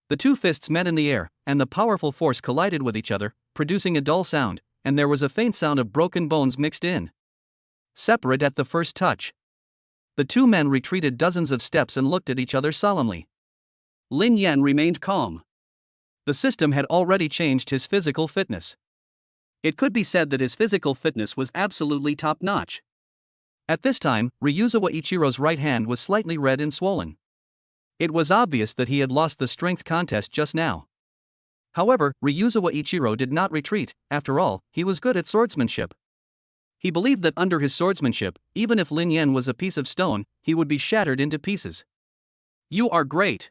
The two fists met in the air, and the powerful force collided with each other, producing a dull sound, and there was a faint sound of broken bones mixed in. Separate at the first touch. The two men retreated dozens of steps and looked at each other solemnly. Lin Yan remained calm. The system had already changed his physical fitness. It could be said that his physical fitness was absolutely top-notch. At this time, Ryuzawa Ichiro's right hand was slightly red and swollen. It was obvious that he had lost the strength contest just now. However, Ryuzawa Ichiro did not retreat. After all, he was good at swordsmanship. He believed that under his swordsmanship, even if Lin Yan was a piece of stone, he would be shattered into pieces. You are great.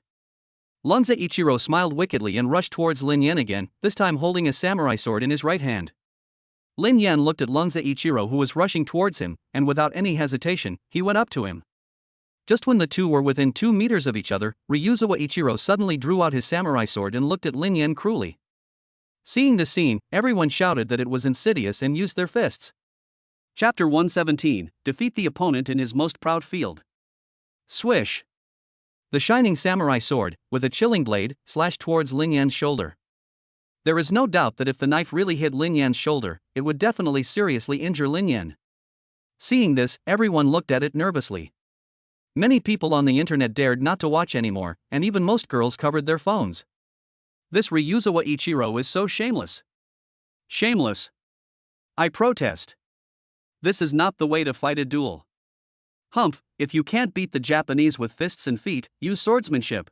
Lunza Ichiro smiled wickedly and rushed towards Lin Yan again, this time holding a samurai sword in his right hand. Lin Yan looked at Lunza Ichiro, who was rushing towards him, and without any hesitation, he went up to him. Just when the two were within 2 meters of each other, Ryuzawa Ichiro suddenly drew out his samurai sword and looked at Lin Yan cruelly. Seeing the scene, everyone shouted that it was insidious and used their fists. Chapter 117, Defeat the opponent in his most proud field. Swish! The shining samurai sword, with a chilling blade, slashed towards Lin Yan's shoulder. There is no doubt that if the knife really hit Lin Yan's shoulder, it would definitely seriously injure Lin Yan. Seeing this, everyone looked at it nervously. Many people on the internet dared not to watch anymore, and even most girls covered their phones. This Ryuzawa Ichiro is so shameless. Shameless. I protest. This is not the way to fight a duel. Humph, if you can't beat the Japanese with fists and feet, use swordsmanship.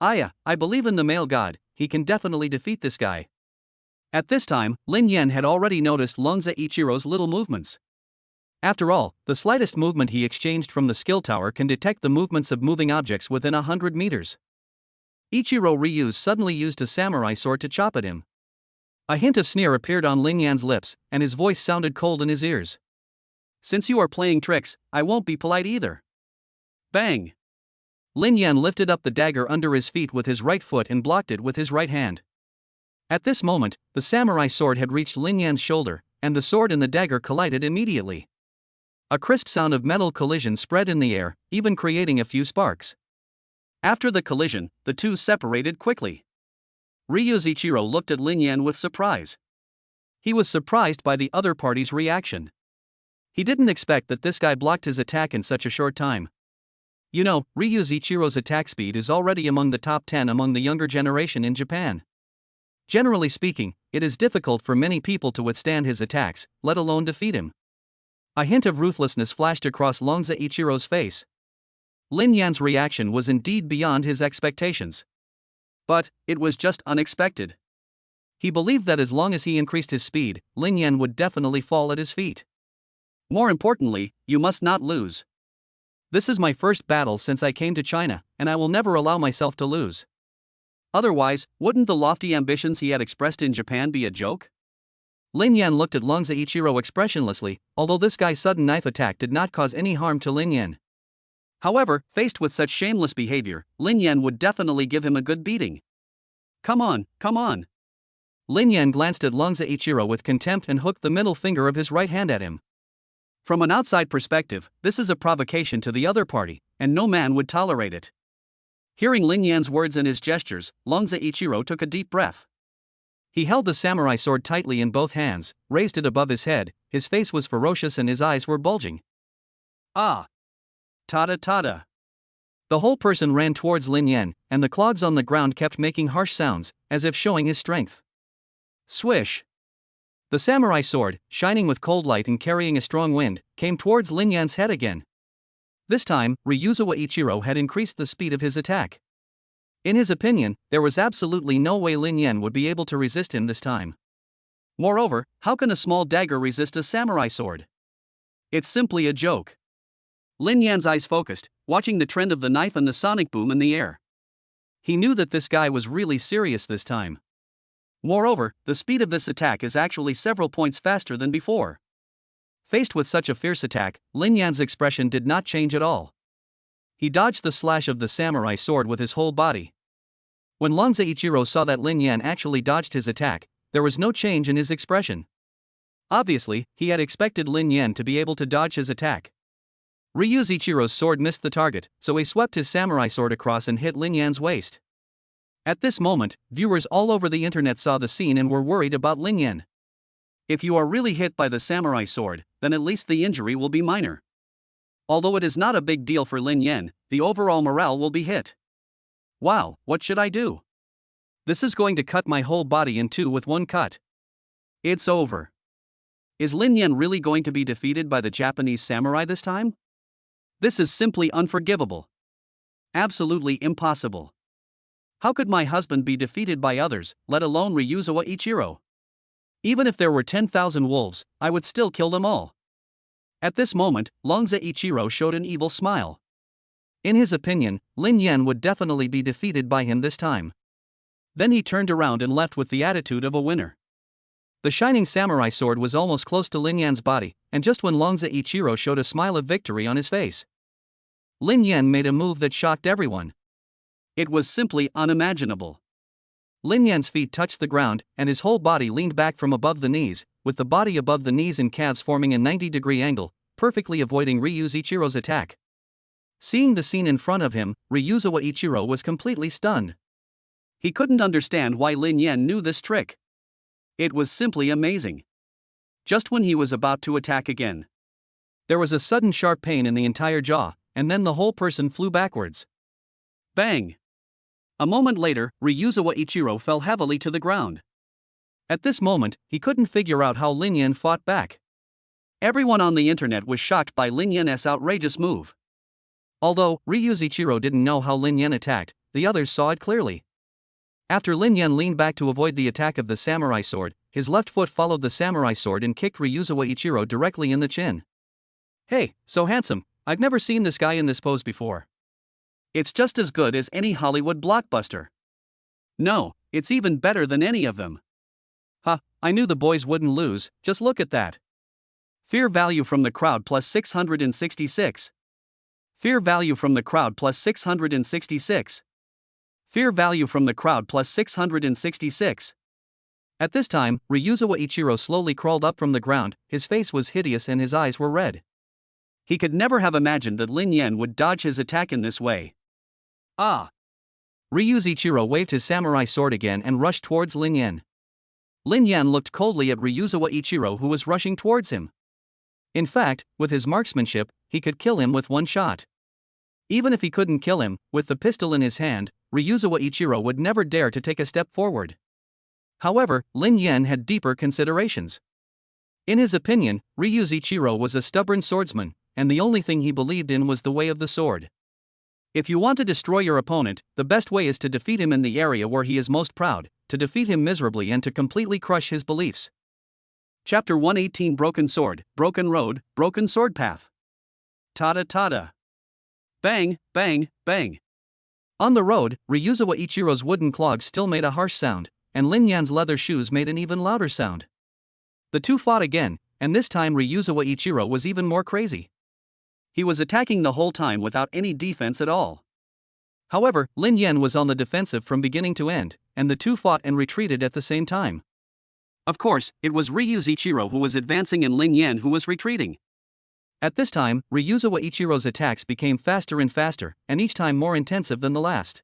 I believe in the male god, he can definitely defeat this guy. At this time, Lin Yan had already noticed Lunza Ichiro's little movements. After all, the slightest movement he exchanged from the skill tower can detect the movements of moving objects within 100 meters. Ichiro Ryu's suddenly used a samurai sword to chop at him. A hint of sneer appeared on Lin Yan's lips, and his voice sounded cold in his ears. Since you are playing tricks, I won't be polite either. Bang! Lin Yan lifted up the dagger under his feet with his right foot and blocked it with his right hand. At this moment, the samurai sword had reached Lin Yan's shoulder, and the sword and the dagger collided immediately. A crisp sound of metal collision spread in the air, even creating a few sparks. After the collision, the two separated quickly. Ryu's Ichiro looked at Lin Yan with surprise. He was surprised by the other party's reaction. He didn't expect that this guy blocked his attack in such a short time. You know, Ryu's Ichiro's attack speed is already among the top 10 among the younger generation in Japan. Generally speaking, it is difficult for many people to withstand his attacks, let alone defeat him. A hint of ruthlessness flashed across Lunza Ichiro's face. Lin Yan's reaction was indeed beyond his expectations. But it was just unexpected. He believed that as long as he increased his speed, Lin Yan would definitely fall at his feet. More importantly, you must not lose. This is my first battle since I came to China, and I will never allow myself to lose. Otherwise, wouldn't the lofty ambitions he had expressed in Japan be a joke? Lin Yan looked at Lunza Ichiro expressionlessly, although this guy's sudden knife attack did not cause any harm to Lin Yan. However, faced with such shameless behavior, Lin Yan would definitely give him a good beating. Come on, come on. Lin Yan glanced at Lunza Ichiro with contempt and hooked the middle finger of his right hand at him. From an outside perspective, this is a provocation to the other party, and no man would tolerate it. Hearing Lin Yan's words and his gestures, Lunza Ichiro took a deep breath. He held the samurai sword tightly in both hands, raised it above his head, his face was ferocious and his eyes were bulging. Ah! Tada tada! The whole person ran towards Lin Yan, and the clogs on the ground kept making harsh sounds, as if showing his strength. Swish! The samurai sword, shining with cold light and carrying a strong wind, came towards Lin Yan's head again. This time, Ryuzawa Ichiro had increased the speed of his attack. In his opinion, there was absolutely no way Lin Yan would be able to resist him this time. Moreover, how can a small dagger resist a samurai sword? It's simply a joke. Lin Yan's eyes focused, watching the trend of the knife and the sonic boom in the air. He knew that this guy was really serious this time. Moreover, the speed of this attack is actually several points faster than before. Faced with such a fierce attack, Lin Yan's expression did not change at all. He dodged the slash of the samurai sword with his whole body. When Lunza Ichiro saw that Lin Yan actually dodged his attack, there was no change in his expression. Obviously, he had expected Lin Yan to be able to dodge his attack. Ryu's Ichiro's sword missed the target, so he swept his samurai sword across and hit Lin Yan's waist. At this moment, viewers all over the internet saw the scene and were worried about Lin Yan. If you are really hit by the samurai sword, then at least the injury will be minor. Although it is not a big deal for Lin Yan, the overall morale will be hit. Wow, what should I do? This is going to cut my whole body in two with one cut. It's over. Is Lin Yan really going to be defeated by the Japanese samurai this time? This is simply unforgivable. Absolutely impossible. How could my husband be defeated by others, let alone Ryuzawa Ichiro? Even if there were 10,000 wolves, I would still kill them all. At this moment, Longza Ichiro showed an evil smile. In his opinion, Lin Yan would definitely be defeated by him this time. Then he turned around and left with the attitude of a winner. The shining samurai sword was almost close to Lin Yan's body, and just when Longza Ichiro showed a smile of victory on his face, Lin Yan made a move that shocked everyone. It was simply unimaginable. Lin Yan's feet touched the ground, and his whole body leaned back from above the knees, with the body above the knees and calves forming a 90-degree angle, perfectly avoiding Ryu's Ichiro's attack. Seeing the scene in front of him, Ryuzawa Ichiro was completely stunned. He couldn't understand why Lin Yan knew this trick. It was simply amazing. Just when he was about to attack again, there was a sudden sharp pain in the entire jaw, and then the whole person flew backwards. Bang! A moment later, Ryuzawa Ichiro fell heavily to the ground. At this moment, he couldn't figure out how Lin Yan fought back. Everyone on the internet was shocked by Lin Yan's outrageous move. Although Ryu's Ichiro didn't know how Lin Yan attacked, the others saw it clearly. After Lin Yan leaned back to avoid the attack of the samurai sword, his left foot followed the samurai sword and kicked Ryuzawa Ichiro directly in the chin. Hey, so handsome, I've never seen this guy in this pose before. It's just as good as any Hollywood blockbuster. No, it's even better than any of them. Ha, I knew the boys wouldn't lose, just look at that. Fear value from the crowd plus 666. Fear value from the crowd plus 666. Fear value from the crowd plus 666. At this time, Ryuzawa Ichiro slowly crawled up from the ground, his face was hideous and his eyes were red. He could never have imagined that Lin Yan would dodge his attack in this way. Ah! Ryu's Ichiro waved his samurai sword again and rushed towards Lin Yan. Lin Yan looked coldly at Ryuzawa Ichiro who was rushing towards him. In fact, with his marksmanship, he could kill him with one shot. Even if he couldn't kill him, with the pistol in his hand, Ryuzawa Ichiro would never dare to take a step forward. However, Lin Yan had deeper considerations. In his opinion, Ryu's Ichiro was a stubborn swordsman, and the only thing he believed in was the way of the sword. If you want to destroy your opponent, the best way is to defeat him in the area where he is most proud, to defeat him miserably and to completely crush his beliefs. Chapter 118 Broken Sword, Broken Road, Broken Sword Path. Tada tada. Bang, bang, bang. On the road, Ryuzawa Ichiro's wooden clogs still made a harsh sound, and Lin Yan's leather shoes made an even louder sound. The two fought again, and this time Ryuzawa Ichiro was even more crazy. He was attacking the whole time without any defense at all. However, Lin Yan was on the defensive from beginning to end, and the two fought and retreated at the same time. Of course, it was Ryu's Ichiro who was advancing and Lin Yan who was retreating. At this time, Ryuzawa Ichiro's attacks became faster and faster, and each time more intensive than the last.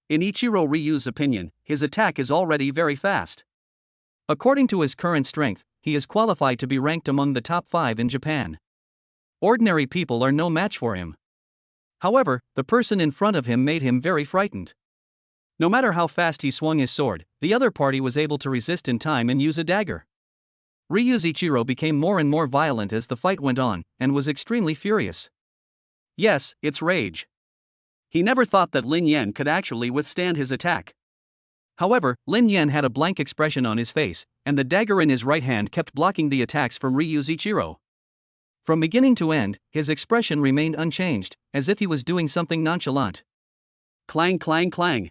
In Ichiro Ryu's opinion, his attack is already very fast. According to his current strength, he is qualified to be ranked among the top 5 in Japan. Ordinary people are no match for him. However, the person in front of him made him very frightened. No matter how fast he swung his sword, the other party was able to resist in time and use a dagger. Ryu's Ichiro became more and more violent as the fight went on, and was extremely furious. Yes, it's rage. He never thought that Lin Yan could actually withstand his attack. However, Lin Yan had a blank expression on his face, and the dagger in his right hand kept blocking the attacks from Ryu's Ichiro. From beginning to end, his expression remained unchanged, as if he was doing something nonchalant. Clang clang clang.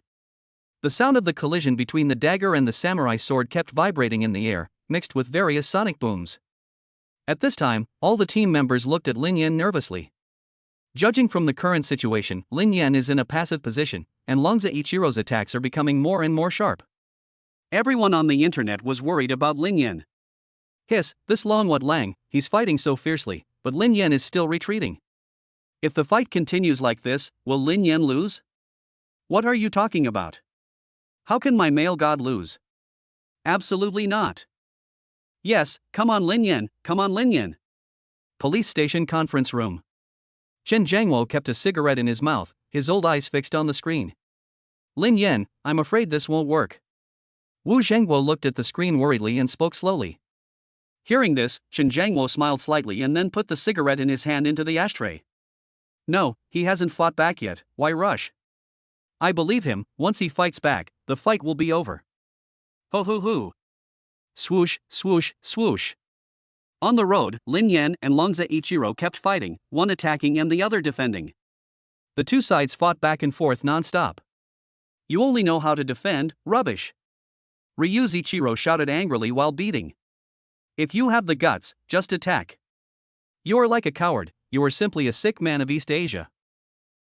The sound of the collision between the dagger and the samurai sword kept vibrating in the air, mixed with various sonic booms. At this time, all the team members looked at Lin Yan nervously. Judging from the current situation, Lin Yan is in a passive position, and Longza Ichiro's attacks are becoming more and more sharp. Everyone on the internet was worried about Lin Yan. Hiss, this Long What Lang, he's fighting so fiercely, but Lin Yan is still retreating. If the fight continues like this, will Lin Yan lose? What are you talking about? How can my male god lose? Absolutely not. Yes, come on Lin Yan, come on Lin Yan. Police station conference room. Chen Jiangwo kept a cigarette in his mouth, his old eyes fixed on the screen. Lin Yan, I'm afraid this won't work. Wu Zhengguo looked at the screen worriedly and spoke slowly. Hearing this, Chen Jiangwo smiled slightly and then put the cigarette in his hand into the ashtray. No, he hasn't fought back yet, why rush? I believe him, once he fights back, the fight will be over. Ho ho ho. Swoosh, swoosh, swoosh. On the road, Lin Yan and Longze Ichiro kept fighting, one attacking and the other defending. The two sides fought back and forth non-stop. You only know how to defend, rubbish. Ryu's Ichiro shouted angrily while beating. If you have the guts, just attack. You are like a coward, you are simply a sick man of East Asia.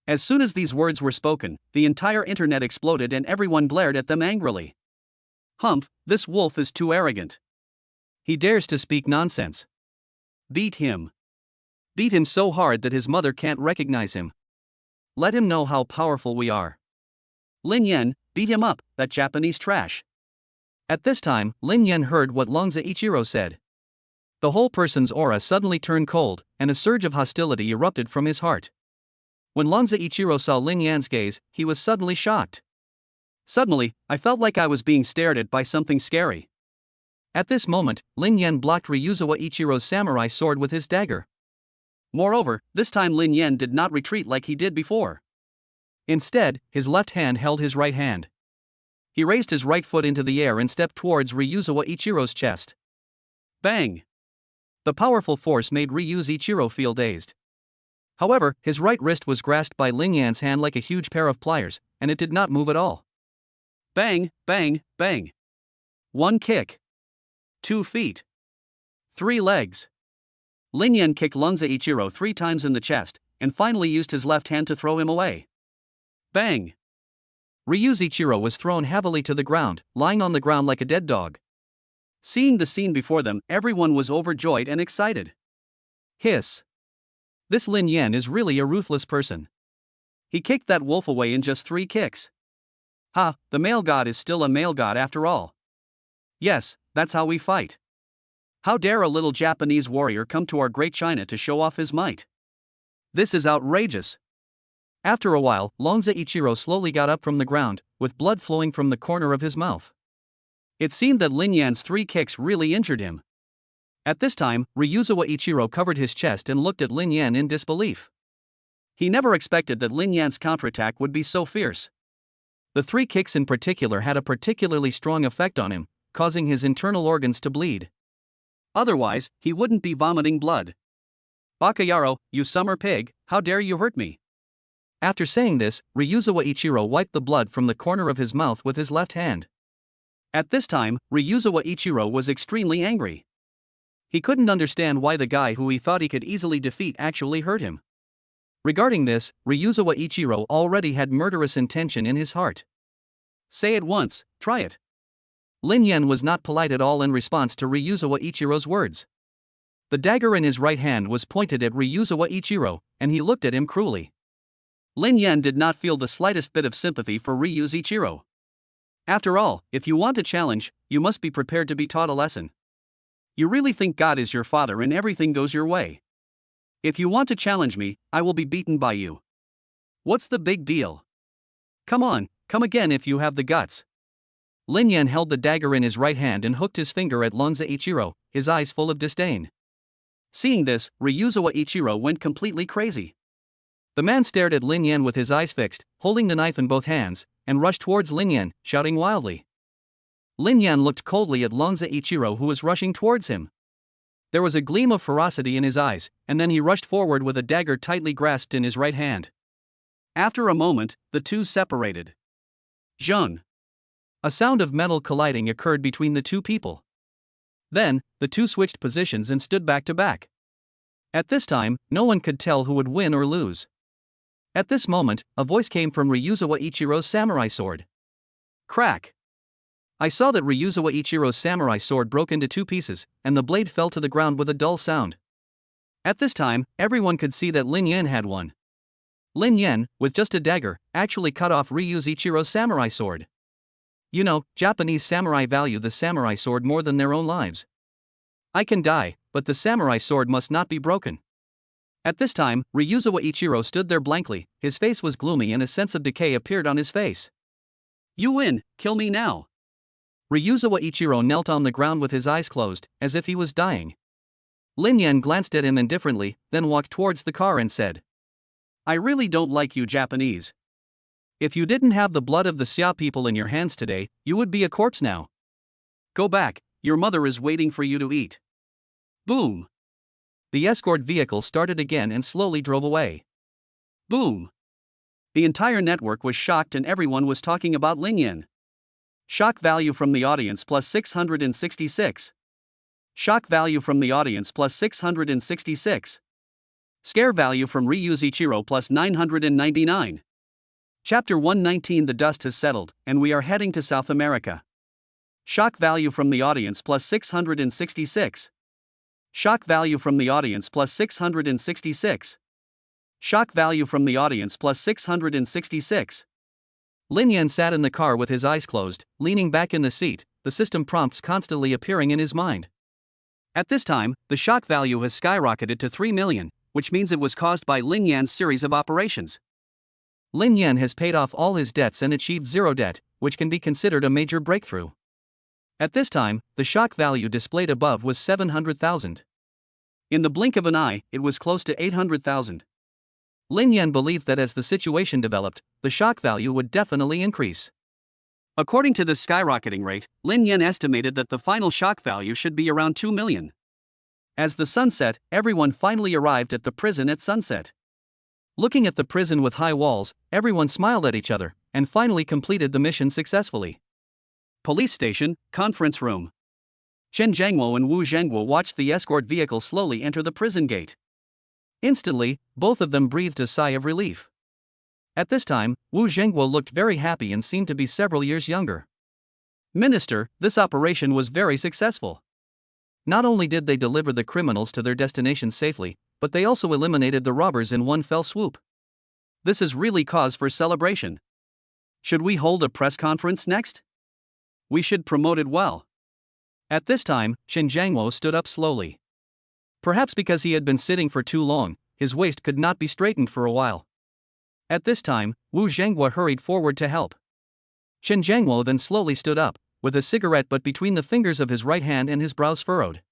As soon as these words were spoken, the entire internet exploded and everyone glared at them angrily. Humph, this wolf is too arrogant. He dares to speak nonsense. Beat him. Beat him so hard that his mother can't recognize him. Let him know how powerful we are. Lin Yan, beat him up, that Japanese trash. At this time, Lin Yan heard what Longze Ichiro said. The whole person's aura suddenly turned cold, and a surge of hostility erupted from his heart. When Longze Ichiro saw Lin Yan's gaze, he was suddenly shocked. Suddenly, I felt like I was being stared at by something scary. At this moment, Lin Yan blocked Ryuzawa Ichiro's samurai sword with his dagger. Moreover, this time Lin Yan did not retreat like he did before. Instead, his left hand held his right hand. He raised his right foot into the air and stepped towards Ryuzawa Ichiro's chest. Bang! The powerful force made Ryu's Ichiro feel dazed. However, his right wrist was grasped by Lin Yan's hand like a huge pair of pliers, and it did not move at all. Bang, bang, bang. 1 kick. 2 feet. 3 legs. Lin Yan kicked Longze Ichiro 3 times in the chest, and finally used his left hand to throw him away. Bang! Ryu's Ichiro was thrown heavily to the ground, lying on the ground like a dead dog. Seeing the scene before them, everyone was overjoyed and excited. Hiss. This Lin Yan is really a ruthless person. He kicked that wolf away in just 3 kicks. Ha, the male god is still a male god after all. Yes, that's how we fight. How dare a little Japanese warrior come to our great China to show off his might? This is outrageous. After a while, Longze Ichiro slowly got up from the ground, with blood flowing from the corner of his mouth. It seemed that Lin Yan's 3 kicks really injured him. At this time, Ryuzawa Ichiro covered his chest and looked at Lin Yan in disbelief. He never expected that Lin Yan's counterattack would be so fierce. The 3 kicks in particular had a particularly strong effect on him, causing his internal organs to bleed. Otherwise, he wouldn't be vomiting blood. Bakayaro, you summer pig, how dare you hurt me? After saying this, Ryuzawa Ichiro wiped the blood from the corner of his mouth with his left hand. At this time, Ryuzawa Ichiro was extremely angry. He couldn't understand why the guy who he thought he could easily defeat actually hurt him. Regarding this, Ryuzawa Ichiro already had murderous intention in his heart. Say it once, try it. Lin Yan was not polite at all in response to Ryuzawa Ichiro's words. The dagger in his right hand was pointed at Ryuzawa Ichiro, and he looked at him cruelly. Lin Yan did not feel the slightest bit of sympathy for Ryu's Ichiro. After all, if you want a challenge, you must be prepared to be taught a lesson. You really think God is your father and everything goes your way? If you want to challenge me, I will be beaten by you. What's the big deal? Come on, come again if you have the guts. Lin Yan held the dagger in his right hand and hooked his finger at Longze Ichiro, his eyes full of disdain. Seeing this, Ryuzawa Ichiro went completely crazy. The man stared at Lin Yan with his eyes fixed, holding the knife in both hands, and rushed towards Lin Yan, shouting wildly. Lin Yan looked coldly at Longze Ichiro who was rushing towards him. There was a gleam of ferocity in his eyes, and then he rushed forward with a dagger tightly grasped in his right hand. After a moment, the two separated. Zhung. A sound of metal colliding occurred between the two people. Then, the two switched positions and stood back to back. At this time, no one could tell who would win or lose. At this moment, a voice came from Ryuzawa Ichiro's samurai sword. Crack! I saw that Ryuzawa Ichiro's samurai sword broke into two pieces, and the blade fell to the ground with a dull sound. At this time, everyone could see that Lin Yan had one. Lin Yan, with just a dagger, actually cut off Ryu's Ichiro's samurai sword. You know, Japanese samurai value the samurai sword more than their own lives. I can die, but the samurai sword must not be broken. At this time, Ryuzawa Ichiro stood there blankly, his face was gloomy and a sense of decay appeared on his face. You win, kill me now. Ryuzawa Ichiro knelt on the ground with his eyes closed, as if he was dying. Lin Yan glanced at him indifferently, then walked towards the car and said, I really don't like you Japanese. If you didn't have the blood of the Xia people in your hands today, you would be a corpse now. Go back, your mother is waiting for you to eat. Boom. The escort vehicle started again and slowly drove away. Boom. The entire network was shocked and everyone was talking about Lin Yan. Shock value from the audience plus 666. Shock value from the audience plus 666. Scare value from Ryu's Ichiro plus 999. Chapter 119 The dust has settled, and we are heading to South America. Shock value from the audience plus 666. Shock value from the audience plus 666. Shock value from the audience plus 666. Lin Yan sat in the car with his eyes closed, leaning back in the seat, the system prompts constantly appearing in his mind. At this time, the shock value has skyrocketed to 3 million, which means it was caused by Lin Yan's series of operations. Lin Yan has paid off all his debts and achieved zero debt, which can be considered a major breakthrough. At this time, the shock value displayed above was 700,000. In the blink of an eye, it was close to 800,000. Lin Yan believed that as the situation developed, the shock value would definitely increase. According to this skyrocketing rate, Lin Yan estimated that the final shock value should be around 2 million. As the sun set, everyone finally arrived at the prison at sunset. Looking at the prison with high walls, everyone smiled at each other, and finally completed the mission successfully. Police station, conference room. Chen Zhangguo and Wu Zhengguo watched the escort vehicle slowly enter the prison gate. Instantly, both of them breathed a sigh of relief. At this time, Wu Zhengguo looked very happy and seemed to be several years younger. Minister, this operation was very successful. Not only did they deliver the criminals to their destination safely, but they also eliminated the robbers in one fell swoop. This is really cause for celebration. Should we hold a press conference next? We should promote it well. At this time, Chen Zhangguo stood up slowly. Perhaps because he had been sitting for too long, his waist could not be straightened for a while. At this time, Wu Zhengguo hurried forward to help. Chen Zhangguo then slowly stood up, with a cigarette butt between the fingers of his right hand and his brows furrowed.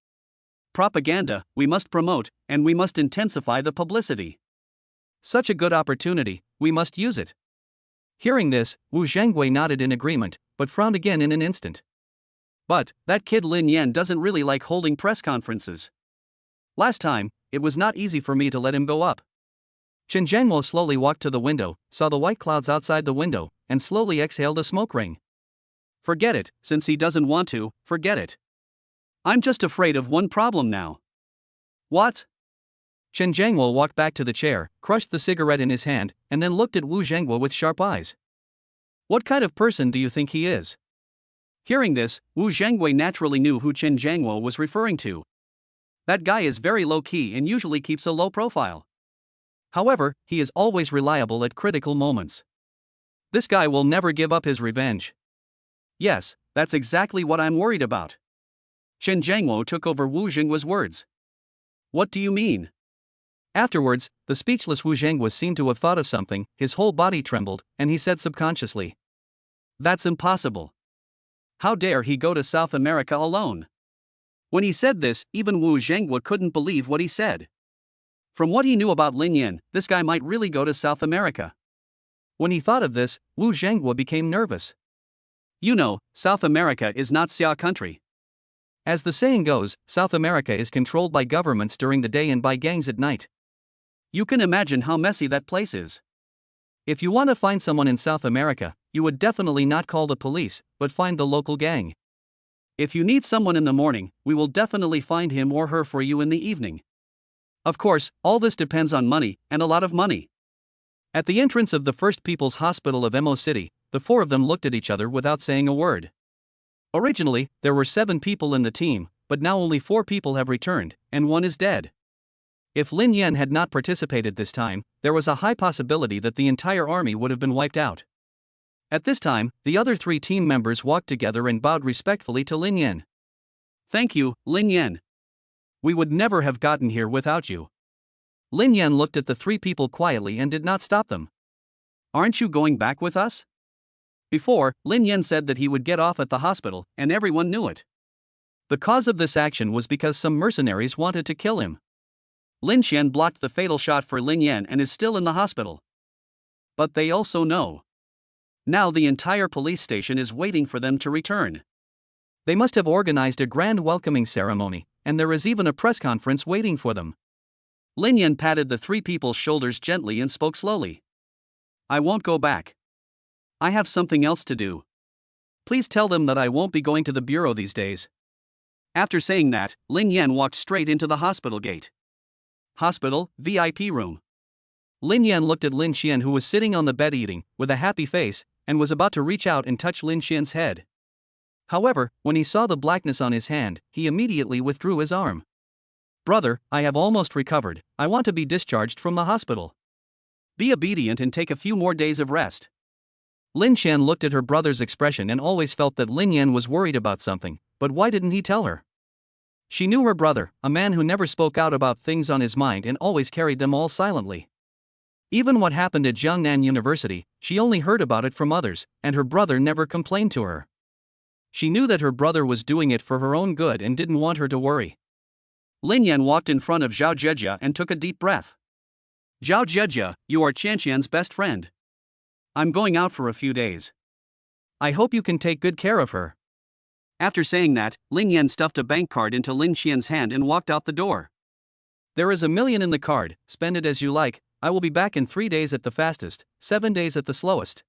Propaganda, we must promote, and we must intensify the publicity. Such a good opportunity, we must use it. Hearing this, Wu Zhengguo nodded in agreement, but frowned again in an instant. But, that kid Lin Yan doesn't really like holding press conferences. Last time, it was not easy for me to let him go up. Chen Zhangguo slowly walked to the window, saw the white clouds outside the window, and slowly exhaled a smoke ring. Forget it, since he doesn't want to, forget it. I'm just afraid of one problem now. What? Chen Zhangguo walked back to the chair, crushed the cigarette in his hand, and then looked at Wu Zhengguo with sharp eyes. What kind of person do you think he is? Hearing this, Wu Zhengguo naturally knew who Chen Zhangguo was referring to. That guy is very low-key and usually keeps a low profile. However, he is always reliable at critical moments. This guy will never give up his revenge. Yes, that's exactly what I'm worried about. Chen Zhangguo took over Wu Zhengguo's words. What do you mean? Afterwards, the speechless Wu Zhengguo seemed to have thought of something, his whole body trembled, and he said subconsciously. That's impossible. How dare he go to South America alone? When he said this, even Wu Zhengguo couldn't believe what he said. From what he knew about Lin Yan, this guy might really go to South America. When he thought of this, Wu Zhengguo became nervous. You know, South America is not Xia country. As the saying goes, South America is controlled by governments during the day and by gangs at night. You can imagine how messy that place is. If you want to find someone in South America, you would definitely not call the police, but find the local gang. If you need someone in the morning, we will definitely find him or her for you in the evening. Of course, all this depends on money, and a lot of money. At the entrance of the First People's Hospital of Mo City, the four of them looked at each other without saying a word. Originally, there were 7 people in the team, but now only 4 people have returned, and 1 is dead. If Lin Yan had not participated this time, there was a high possibility that the entire army would have been wiped out. At this time, the other 3 team members walked together and bowed respectfully to Lin Yan. Thank you, Lin Yan. We would never have gotten here without you. Lin Yan looked at the 3 people quietly and did not stop them. Aren't you going back with us? Before, Lin Yan said that he would get off at the hospital, and everyone knew it. The cause of this action was because some mercenaries wanted to kill him. Lin Xian blocked the fatal shot for Lin Yan and is still in the hospital. But they also know. Now the entire police station is waiting for them to return. They must have organized a grand welcoming ceremony, and there is even a press conference waiting for them. Lin Yan patted the 3 people's shoulders gently and spoke slowly. I won't go back. I have something else to do. Please tell them that I won't be going to the bureau these days. After saying that, Lin Yan walked straight into the hospital gate. Hospital, VIP room. Lin Yan looked at Lin Xian, who was sitting on the bed eating, with a happy face, and was about to reach out and touch Lin Xian's head. However, when he saw the blackness on his hand, he immediately withdrew his arm. Brother, I have almost recovered. I want to be discharged from the hospital. Be obedient and take a few more days of rest. Lin Xian looked at her brother's expression and always felt that Lin Yan was worried about something, but why didn't he tell her? She knew her brother, a man who never spoke out about things on his mind and always carried them all silently. Even what happened at Jiangnan University, she only heard about it from others, and her brother never complained to her. She knew that her brother was doing it for her own good and didn't want her to worry. Lin Yan walked in front of Zhao Zhejia and took a deep breath. Zhao Zhejia, you are Qianqian's best friend. I'm going out for a few days. I hope you can take good care of her. After saying that, Lin Yan stuffed a bank card into Lin Xian's hand and walked out the door. There is $1 million in the card, spend it as you like. I will be back in 3 days at the fastest, 7 days at the slowest.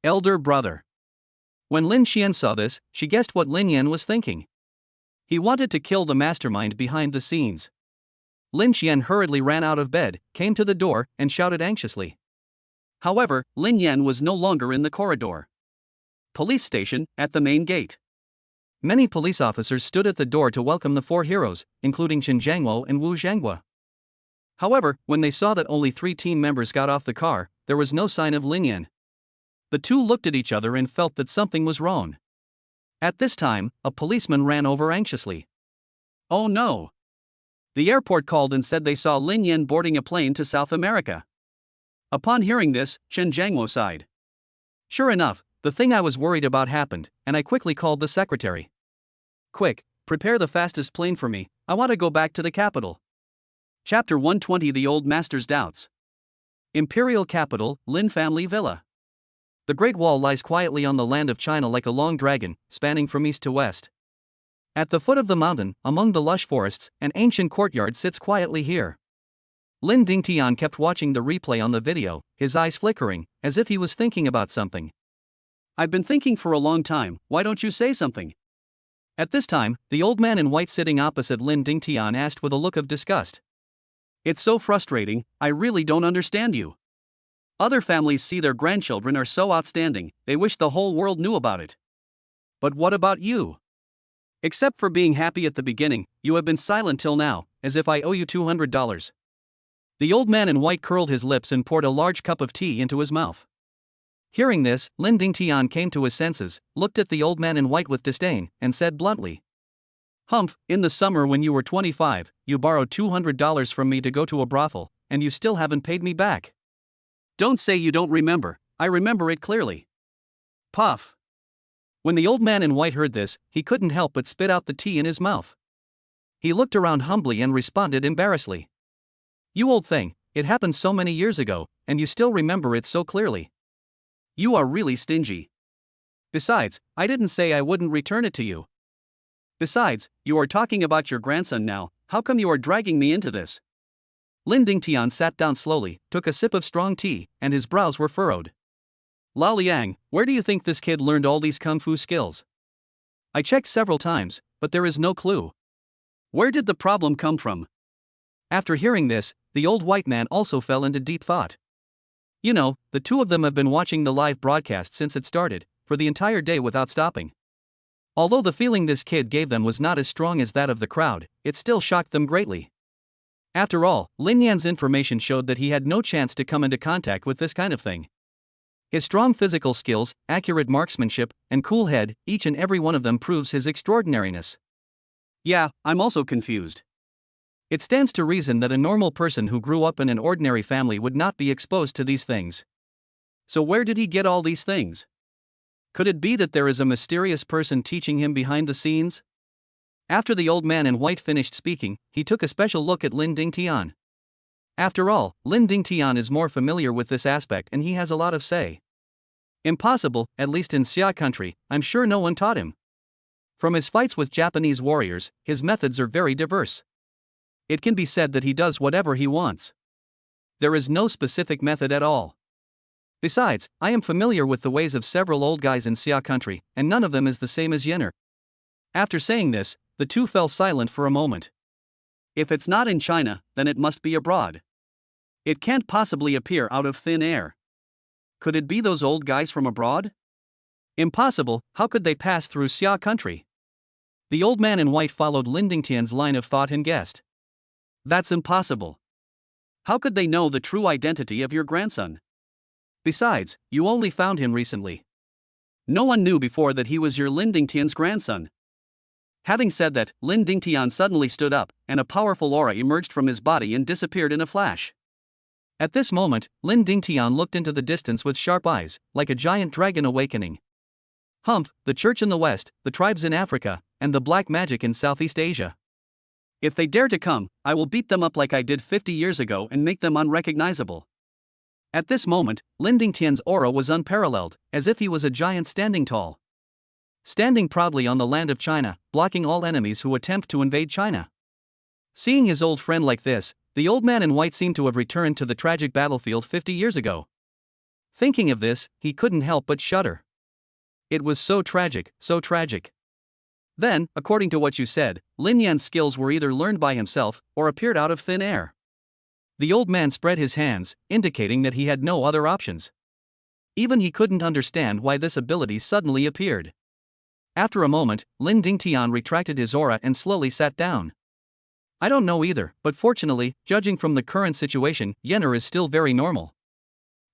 Elder brother. When Lin Xian saw this, she guessed what Lin Yan was thinking. He wanted to kill the mastermind behind the scenes. Lin Xian hurriedly ran out of bed, came to the door, and shouted anxiously. However, Lin Yan was no longer in the corridor. Police station, at the main gate. Many police officers stood at the door to welcome the 4 heroes, including Chen Zhangwo and Wu Zhanghua. However, when they saw that only 3 team members got off the car, there was no sign of Lin Yan. The 2 looked at each other and felt that something was wrong. At this time, a policeman ran over anxiously. Oh no! The airport called and said they saw Lin Yan boarding a plane to South America. Upon hearing this, Chen Zhangwo sighed. Sure enough, the thing I was worried about happened, and I quickly called the secretary. Quick, prepare the fastest plane for me, I want to go back to the capital. Chapter 120 The Old Master's Doubts. Imperial Capital, Lin Family Villa. The Great Wall lies quietly on the land of China like a long dragon, spanning from east to west. At the foot of the mountain, among the lush forests, an ancient courtyard sits quietly here. Lin Dingtian kept watching the replay on the video, his eyes flickering, as if he was thinking about something. I've been thinking for a long time, why don't you say something? At this time, the old man in white sitting opposite Lin Dingtian asked with a look of disgust. It's so frustrating, I really don't understand you. Other families see their grandchildren are so outstanding, they wish the whole world knew about it. But what about you? Except for being happy at the beginning, you have been silent till now, as if I owe you $200. The old man in white curled his lips and poured a large cup of tea into his mouth. Hearing this, Lin Dingtian came to his senses, looked at the old man in white with disdain, and said bluntly. Humph, in the summer when you were 25, you borrowed $200 from me to go to a brothel, and you still haven't paid me back. Don't say you don't remember, I remember it clearly. Puff. When the old man in white heard this, he couldn't help but spit out the tea in his mouth. He looked around humbly and responded embarrassedly. You old thing, it happened so many years ago, and you still remember it so clearly. You are really stingy. Besides, I didn't say I wouldn't return it to you. Besides, you are talking about your grandson now, how come you are dragging me into this? Lin Dingtian sat down slowly, took a sip of strong tea, and his brows were furrowed. Lao Liang, where do you think this kid learned all these kung fu skills? I checked several times, but there is no clue. Where did the problem come from? After hearing this, the old white man also fell into deep thought. You know, the 2 of them have been watching the live broadcast since it started, for the entire day without stopping. Although the feeling this kid gave them was not as strong as that of the crowd, it still shocked them greatly. After all, Lin Yan's information showed that he had no chance to come into contact with this kind of thing. His strong physical skills, accurate marksmanship, and cool head, each and every one of them proves his extraordinariness. Yeah, I'm also confused. It stands to reason that a normal person who grew up in an ordinary family would not be exposed to these things. So where did he get all these things? Could it be that there is a mysterious person teaching him behind the scenes? After the old man in white finished speaking, he took a special look at Lin Dingtian. After all, Lin Dingtian is more familiar with this aspect and he has a lot of say. Impossible, at least in Xia country, I'm sure no one taught him. From his fights with Japanese warriors, his methods are very diverse. It can be said that he does whatever he wants. There is no specific method at all. Besides, I am familiar with the ways of several old guys in Xia country, and none of them is the same as Yenner. After saying this, the two fell silent for a moment. If it's not in China, then it must be abroad. It can't possibly appear out of thin air. Could it be those old guys from abroad? Impossible, how could they pass through Xia country? The old man in white followed Lin Dingtian's line of thought and guessed. That's impossible. How could they know the true identity of your grandson? Besides, you only found him recently. No one knew before that he was your Lin Dingtian's grandson. Having said that, Lin Dingtian suddenly stood up, and a powerful aura emerged from his body and disappeared in a flash. At this moment, Lin Dingtian looked into the distance with sharp eyes, like a giant dragon awakening. Humph, the church in the west, the tribes in Africa, and the black magic in Southeast Asia. If they dare to come, I will beat them up like I did 50 years ago and make them unrecognizable. At this moment, Lin Dingtian's aura was unparalleled, as if he was a giant standing tall. Standing proudly on the land of China, blocking all enemies who attempt to invade China. Seeing his old friend like this, the old man in white seemed to have returned to the tragic battlefield 50 years ago. Thinking of this, he couldn't help but shudder. It was so tragic, so tragic. Then, according to what you said, Lin Yan's skills were either learned by himself or appeared out of thin air. The old man spread his hands, indicating that he had no other options. Even he couldn't understand why this ability suddenly appeared. After a moment, Lin Dingtian retracted his aura and slowly sat down. I don't know either, but fortunately, judging from the current situation, Yenner is still very normal.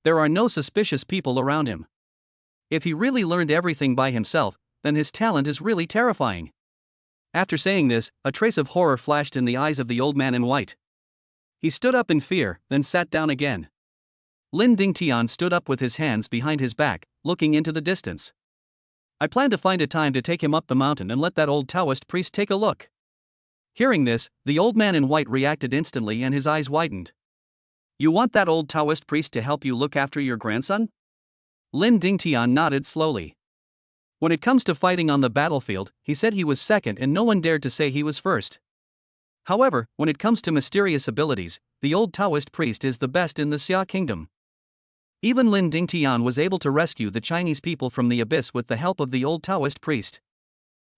There are no suspicious people around him. If he really learned everything by himself, then his talent is really terrifying. After saying this, a trace of horror flashed in the eyes of the old man in white. He stood up in fear, then sat down again. Lin Dingtian stood up with his hands behind his back, looking into the distance. I plan to find a time to take him up the mountain and let that old Taoist priest take a look. Hearing this, the old man in white reacted instantly and his eyes widened. You want that old Taoist priest to help you look after your grandson? Lin Dingtian nodded slowly. When it comes to fighting on the battlefield, he said he was second and no one dared to say he was first. However, when it comes to mysterious abilities, the old Taoist priest is the best in the Xia kingdom. Even Lin Dingtian was able to rescue the Chinese people from the abyss with the help of the old Taoist priest.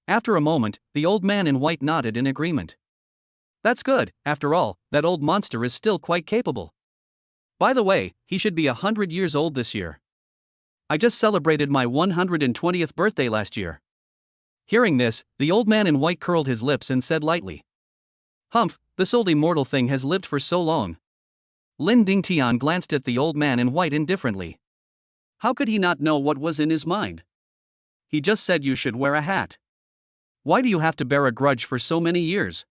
After a moment, the old man in white nodded in agreement. That's good, after all, that old monster is still quite capable. By the way, he should be 100 years old this year. I just celebrated my 120th birthday last year. Hearing this, the old man in white curled his lips and said lightly. Humph, this old immortal thing has lived for so long. Lin Dingtian glanced at the old man in white indifferently. How could he not know what was in his mind? He just said you should wear a hat. Why do you have to bear a grudge for so many years?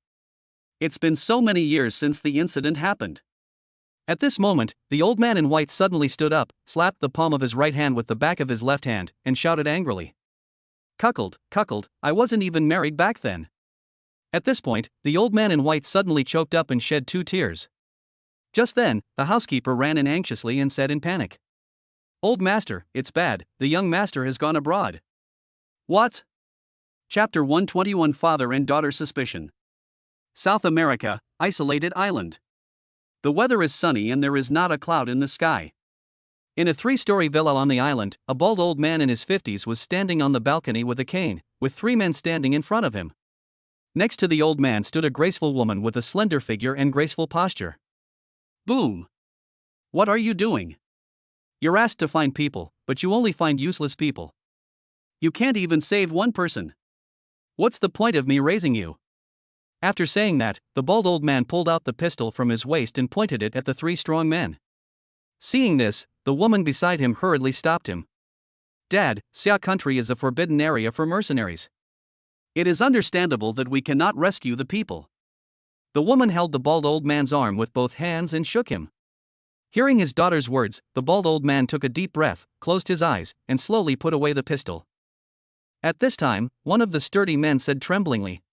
It's been so many years since the incident happened. At this moment, the old man in white suddenly stood up, slapped the palm of his right hand with the back of his left hand, and shouted angrily. Cuckold, I wasn't even married back then. At this point, the old man in white suddenly choked up and shed 2 tears. Just then, the housekeeper ran in anxiously and said in panic. Old master, it's bad, the young master has gone abroad. What? Chapter 121 Father and Daughter Suspicion. South America, isolated island. The weather is sunny and there is not a cloud in the sky. In a 3-story villa on the island, a bald old man in his 50s was standing on the balcony with a cane, with 3 men standing in front of him. Next to the old man stood a graceful woman with a slender figure and graceful posture. Boom! What are you doing? You're asked to find people, but you only find useless people. You can't even save one person. What's the point of me raising you? After saying that, the bald old man pulled out the pistol from his waist and pointed it at the three strong men. Seeing this, the woman beside him hurriedly stopped him. Dad, Xia country is a forbidden area for mercenaries. It is understandable that we cannot rescue the people. The woman held the bald old man's arm with both hands and shook him. Hearing his daughter's words, the bald old man took a deep breath, closed his eyes, and slowly put away the pistol. At this time, one of the sturdy men said tremblingly,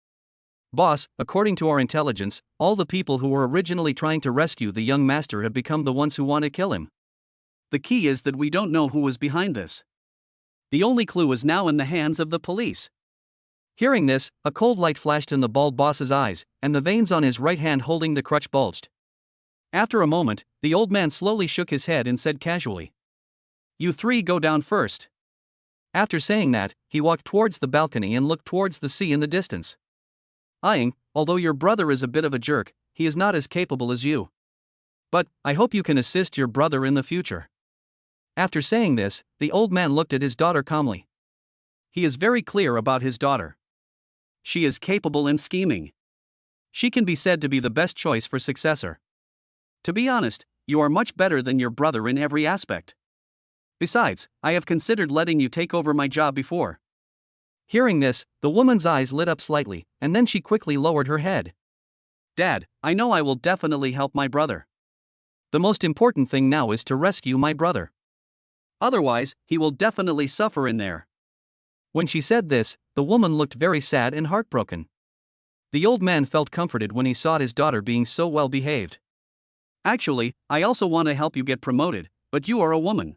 "Boss, according to our intelligence, all the people who were originally trying to rescue the young master have become the ones who want to kill him. The key is that we don't know who was behind this. The only clue is now in the hands of the police." Hearing this, a cold light flashed in the bald boss's eyes, and the veins on his right hand holding the crutch bulged. After a moment, the old man slowly shook his head and said casually, "You three go down first." After saying that, he walked towards the balcony and looked towards the sea in the distance. Eyeing, although your brother is a bit of a jerk, he is not as capable as you. But, I hope you can assist your brother in the future. After saying this, the old man looked at his daughter calmly. He is very clear about his daughter. She is capable and scheming. She can be said to be the best choice for successor. To be honest, you are much better than your brother in every aspect. Besides, I have considered letting you take over my job before. Hearing this, the woman's eyes lit up slightly, and then she quickly lowered her head. Dad, I know I will definitely help my brother. The most important thing now is to rescue my brother. Otherwise, he will definitely suffer in there. When she said this, the woman looked very sad and heartbroken. The old man felt comforted when he saw his daughter being so well behaved. Actually, I also want to help you get promoted, but you are a woman.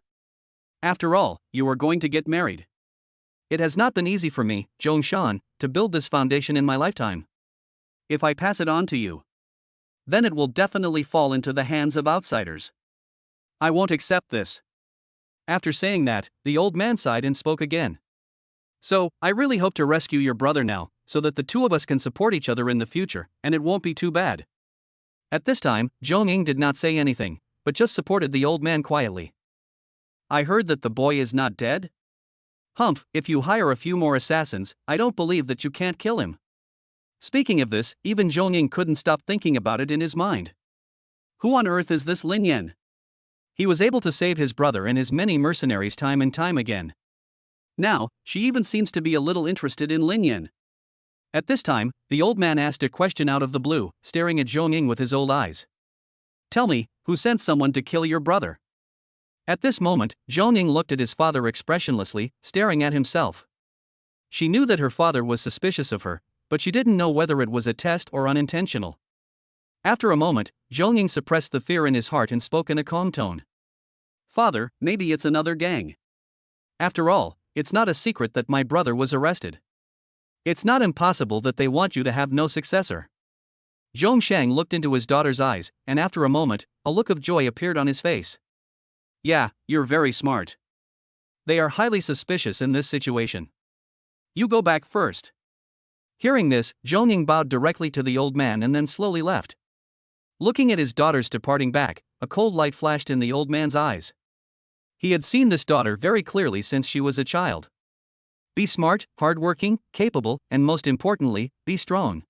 After all, you are going to get married. It has not been easy for me, Zhongshan, to build this foundation in my lifetime. If I pass it on to you, then it will definitely fall into the hands of outsiders. I won't accept this." After saying that, the old man sighed and spoke again. "So, I really hope to rescue your brother now, so that the two of us can support each other in the future, and it won't be too bad." At this time, Zhong did not say anything, but just supported the old man quietly. "I heard that the boy is not dead? Humph, if you hire a few more assassins, I don't believe that you can't kill him." Speaking of this, even Zhong couldn't stop thinking about it in his mind. Who on earth is this Lin Yan? He was able to save his brother and his many mercenaries time and time again. Now, she even seems to be a little interested in Lin Yan. At this time, the old man asked a question out of the blue, staring at Zhong with his old eyes. "Tell me, who sent someone to kill your brother?" At this moment, Zhong looked at his father expressionlessly, staring at himself. She knew that her father was suspicious of her, but she didn't know whether it was a test or unintentional. After a moment, Zhong suppressed the fear in his heart and spoke in a calm tone. "Father, maybe it's another gang. After all, it's not a secret that my brother was arrested. It's not impossible that they want you to have no successor." Zhongshan looked into his daughter's eyes, and after a moment, a look of joy appeared on his face. "Yeah, you're very smart. They are highly suspicious in this situation. You go back first." Hearing this, Zhong bowed directly to the old man and then slowly left. Looking at his daughters departing back, a cold light flashed in the old man's eyes. He had seen this daughter very clearly since she was a child. Be smart, hardworking, capable, and most importantly, be strong.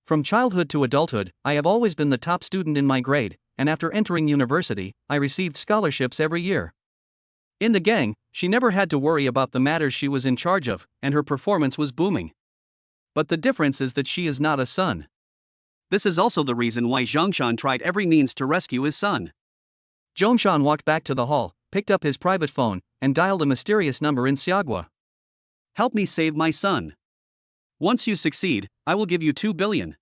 From childhood to adulthood, I have always been the top student in my grade, and after entering university, I received scholarships every year. In the gang, she never had to worry about the matters she was in charge of, and her performance was booming. But the difference is that she is not a son. This is also the reason why Zhongshan tried every means to rescue his son. Zhongshan walked back to the hall, picked up his private phone, and dialed a mysterious number in Xiagua. "Help me save my son. Once you succeed, I will give you 2 billion.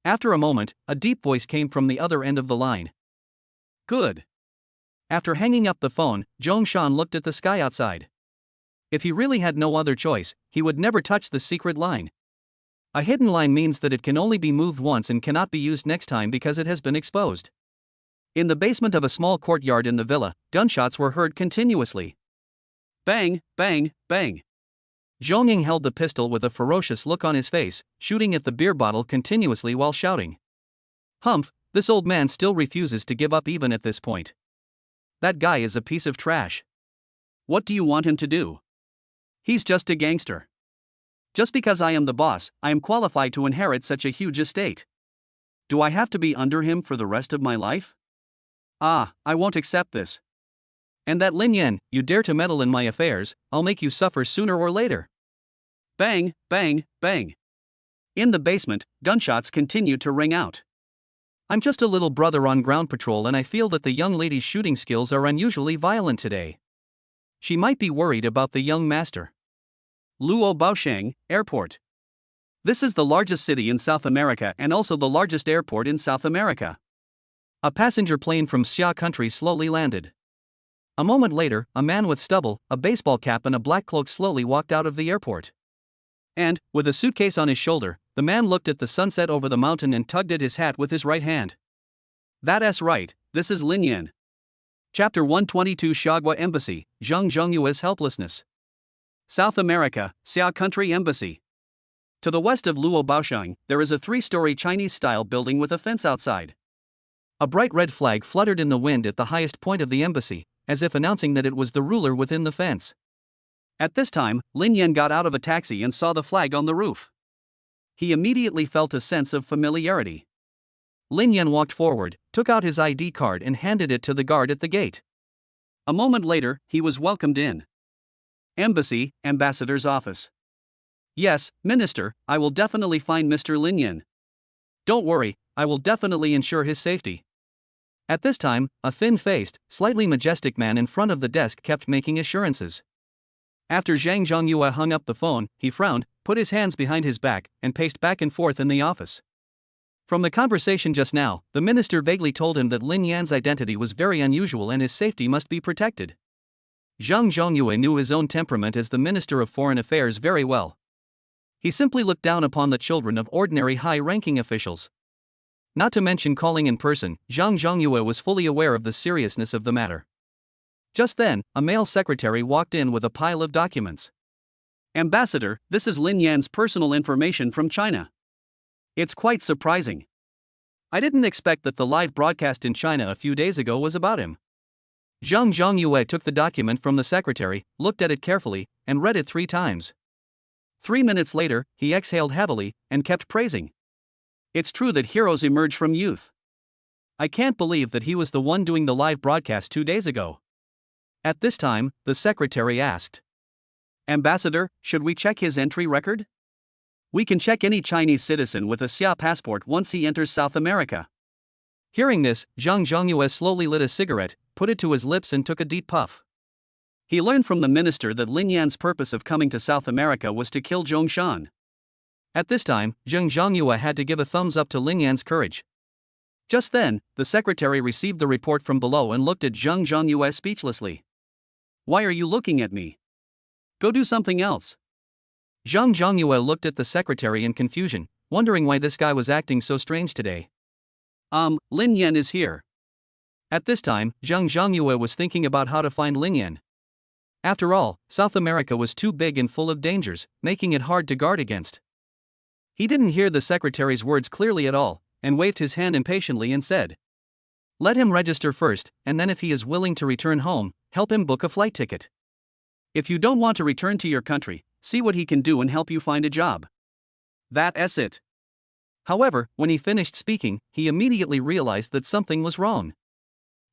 After a moment, a deep voice came from the other end of the line. "Good." After hanging up the phone, Zhongshan looked at the sky outside. If he really had no other choice, he would never touch the secret line. A hidden line means that it can only be moved once and cannot be used next time because it has been exposed. In the basement of a small courtyard in the villa, gunshots were heard continuously. Bang, bang, bang. Zhong held the pistol with a ferocious look on his face, shooting at the beer bottle continuously while shouting. "Humph, this old man still refuses to give up even at this point. That guy is a piece of trash. What do you want him to do? He's just a gangster. Just because I am the boss, I am qualified to inherit such a huge estate. Do I have to be under him for the rest of my life? Ah, I won't accept this. And that Lin Yan, you dare to meddle in my affairs, I'll make you suffer sooner or later. Bang, bang, bang. In the basement, gunshots continued to ring out. I'm just a little brother on ground patrol and I feel that the young lady's shooting skills are unusually violent today. She might be worried about the young master. Luo Baosheng, Airport. This is the largest city in South America and also the largest airport in South America. A passenger plane from Xia country slowly landed. A moment later, a man with stubble, a baseball cap and a black cloak slowly walked out of the airport. And, with a suitcase on his shoulder, the man looked at the sunset over the mountain and tugged at his hat with his right hand. That's right, this is Lin Yan. Chapter 122 Xiagua Embassy, Zhang Zhengyue's helplessness. South America, Xia Country Embassy. To the west of Luo Baosheng, there is a 3-story Chinese-style building with a fence outside. A bright red flag fluttered in the wind at the highest point of the embassy, as if announcing that it was the ruler within the fence. At this time, Lin Yan got out of a taxi and saw the flag on the roof. He immediately felt a sense of familiarity. Lin Yan walked forward, took out his ID card and handed it to the guard at the gate. A moment later, he was welcomed in. Embassy, Ambassador's office. Yes, Minister, I will definitely find Mr. Lin Yan. Don't worry, I will definitely ensure his safety. At this time, a thin-faced, slightly majestic man in front of the desk kept making assurances. After Zhang Zhengyue hung up the phone, he frowned, put his hands behind his back, and paced back and forth in the office. From the conversation just now, the minister vaguely told him that Lin Yan's identity was very unusual and his safety must be protected. Zhang Zhengyue knew his own temperament as the Minister of Foreign Affairs very well. He simply looked down upon the children of ordinary high-ranking officials. Not to mention calling in person, Zhang Zhengyue was fully aware of the seriousness of the matter. Just then, a male secretary walked in with a pile of documents. Ambassador, this is Lin Yan's personal information from China. It's quite surprising. I didn't expect that the live broadcast in China a few days ago was about him. Zhang Zhengyue took the document from the secretary, looked at it carefully, and read it 3 times. 3 minutes later, he exhaled heavily and kept praising. It's true that heroes emerge from youth. I can't believe that he was the one doing the live broadcast 2 days ago. At this time, the secretary asked, Ambassador, should we check his entry record? We can check any Chinese citizen with a Xia passport once he enters South America. Hearing this, Zhang Zhengyue slowly lit a cigarette, put it to his lips and took a deep puff. He learned from the minister that Lin Yan's purpose of coming to South America was to kill Zhongshan. At this time, Zhang Zhengyue had to give a thumbs up to Lin Yan's courage. Just then, the secretary received the report from below and looked at Zhang Zhengyue speechlessly. Why are you looking at me? Go do something else. Zhang Zhengyue looked at the secretary in confusion, wondering why this guy was acting so strange today. Lin Yan is here. At this time, Zhang Zhengyue was thinking about how to find Lin Yan. After all, South America was too big and full of dangers, making it hard to guard against. He didn't hear the secretary's words clearly at all, and waved his hand impatiently and said, Let him register first, and then if he is willing to return home, help him book a flight ticket. If you don't want to return to your country, see what he can do and help you find a job. That's it. However, when he finished speaking, he immediately realized that something was wrong.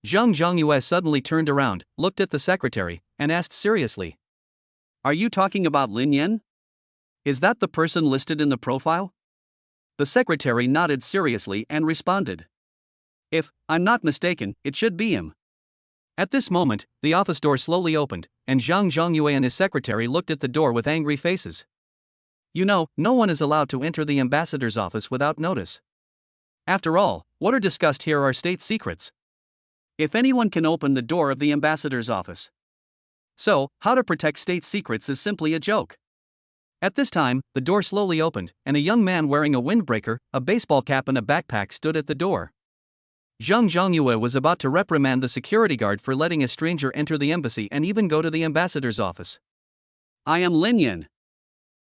Zhang Zhengyue suddenly turned around, looked at the secretary, and asked seriously, Are you talking about Lin Yan? Is that the person listed in the profile? The secretary nodded seriously and responded, If I'm not mistaken, it should be him. At this moment, the office door slowly opened, and Zhang Zhengyue and his secretary looked at the door with angry faces. You know, no one is allowed to enter the ambassador's office without notice. After all, what are discussed here are state secrets. If anyone can open the door of the ambassador's office. So, how to protect state secrets is simply a joke. At this time, the door slowly opened, and a young man wearing a windbreaker, a baseball cap and a backpack stood at the door. Zhang Zhengyue was about to reprimand the security guard for letting a stranger enter the embassy and even go to the ambassador's office. I am Lin Yan.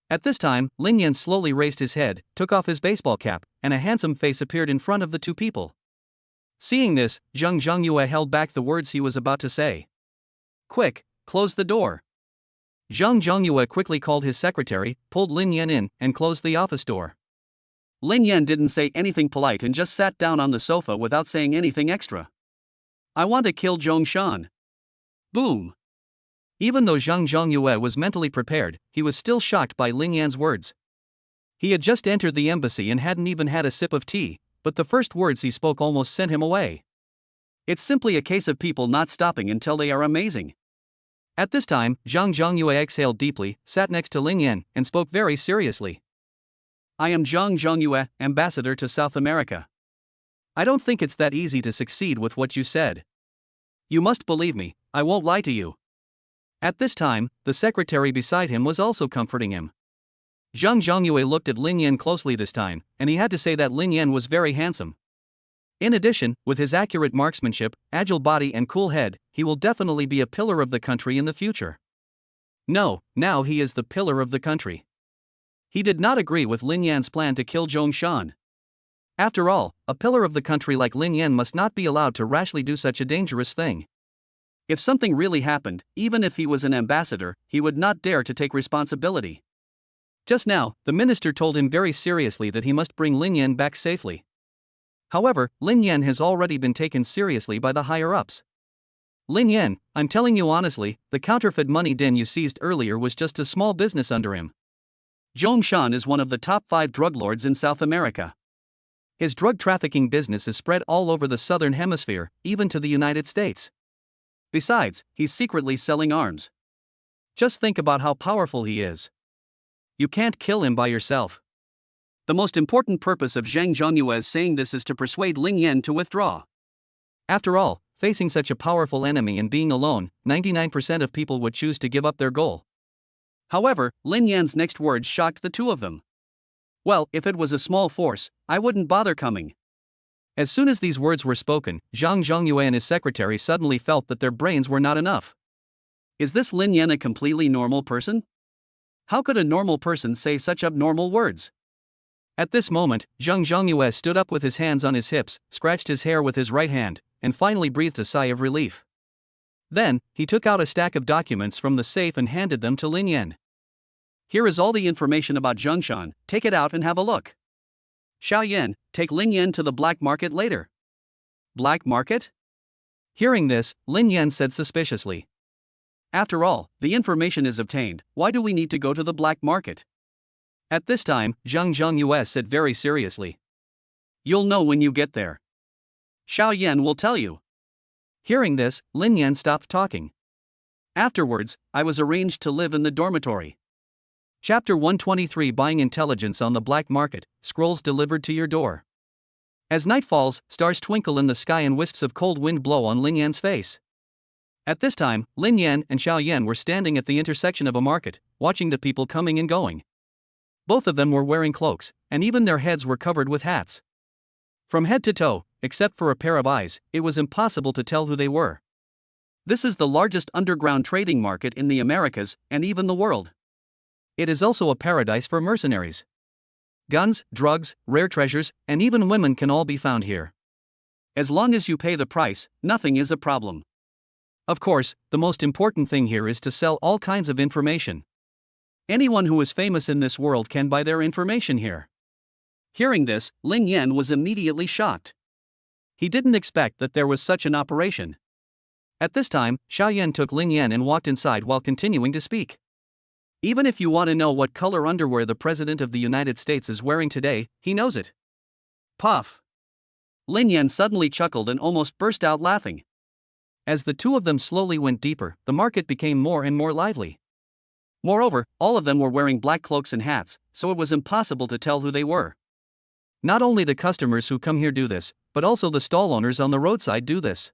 At this time, Lin Yan slowly raised his head, took off his baseball cap, and a handsome face appeared in front of the 2 people. Seeing this, Zhang Zhengyue held back the words he was about to say. Quick, close the door. Zhang Zhongyue quickly called his secretary, pulled Lin Yan in, and closed the office door. Lin Yan didn't say anything polite and just sat down on the sofa without saying anything extra. I want to kill Zhongshan. Boom. Even though Zhang Zhongyue was mentally prepared, he was still shocked by Lin Yan's words. He had just entered the embassy and hadn't even had a sip of tea, but the first words he spoke almost sent him away. It's simply a case of people not stopping until they are amazing. At this time, Zhang Zhongyue exhaled deeply, sat next to Lin Yan, and spoke very seriously. I am Zhang Zhongyue, ambassador to South America. I don't think it's that easy to succeed with what you said. You must believe me, I won't lie to you. At this time, the secretary beside him was also comforting him. Zhang Zhongyue looked at Lin Yan closely this time, and he had to say that Lin Yan was very handsome. In addition, with his accurate marksmanship, agile body and cool head, he will definitely be a pillar of the country in the future. No, now he is the pillar of the country. He did not agree with Lin Yan's plan to kill Zhongshan. After all, a pillar of the country like Lin Yan must not be allowed to rashly do such a dangerous thing. If something really happened, even if he was an ambassador, he would not dare to take responsibility. Just now, the minister told him very seriously that he must bring Lin Yan back safely. However, Lin Yan has already been taken seriously by the higher-ups. Lin Yan, I'm telling you honestly, the counterfeit money den you seized earlier was just a small business under him. Zhongshan is one of the top 5 drug lords in South America. His drug trafficking business is spread all over the southern hemisphere, even to the United States. Besides, he's secretly selling arms. Just think about how powerful he is. You can't kill him by yourself. The most important purpose of Zhang Zhonyue's saying this is to persuade Lin Yan to withdraw. After all, facing such a powerful enemy and being alone, 99% of people would choose to give up their goal. However, Lin Yan's next words shocked the two of them. Well, if it was a small force, I wouldn't bother coming. As soon as these words were spoken, Zhang Zhongyue and his secretary suddenly felt that their brains were not enough. Is this Lin Yan a completely normal person? How could a normal person say such abnormal words? At this moment, Zhang Zhongyue stood up with his hands on his hips, scratched his hair with his right hand, and finally breathed a sigh of relief. Then, he took out a stack of documents from the safe and handed them to Lin Yan. Here is all the information about Zhongshan, take it out and have a look. Xiao Yan, take Lin Yan to the black market later. Black market? Hearing this, Lin Yan said suspiciously. After all, the information is obtained, why do we need to go to the black market? At this time, Zhang Zhongyue said very seriously. You'll know when you get there. Xiao Yan will tell you. Hearing this, Lin Yan stopped talking. Afterwards, I was arranged to live in the dormitory. Chapter 123 Buying Intelligence on the Black Market, Scrolls Delivered to Your Door. As night falls, stars twinkle in the sky and wisps of cold wind blow on Lin Yan's face. At this time, Lin Yan and Xiao Yan were standing at the intersection of a market, watching the people coming and going. Both of them were wearing cloaks, and even their heads were covered with hats. From head to toe, except for a pair of eyes, it was impossible to tell who they were. This is the largest underground trading market in the Americas, and even the world. It is also a paradise for mercenaries. Guns, drugs, rare treasures, and even women can all be found here. As long as you pay the price, nothing is a problem. Of course, the most important thing here is to sell all kinds of information. Anyone who is famous in this world can buy their information here. Hearing this, Lin Yan was immediately shocked. He didn't expect that there was such an operation. At this time, Xiao Yan took Lin Yan and walked inside while continuing to speak. Even if you want to know what color underwear the President of the United States is wearing today, he knows it. Puff. Lin Yan suddenly chuckled and almost burst out laughing. As the two of them slowly went deeper, the market became more and more lively. Moreover, all of them were wearing black cloaks and hats, so it was impossible to tell who they were. Not only the customers who come here do this, but also the stall owners on the roadside do this.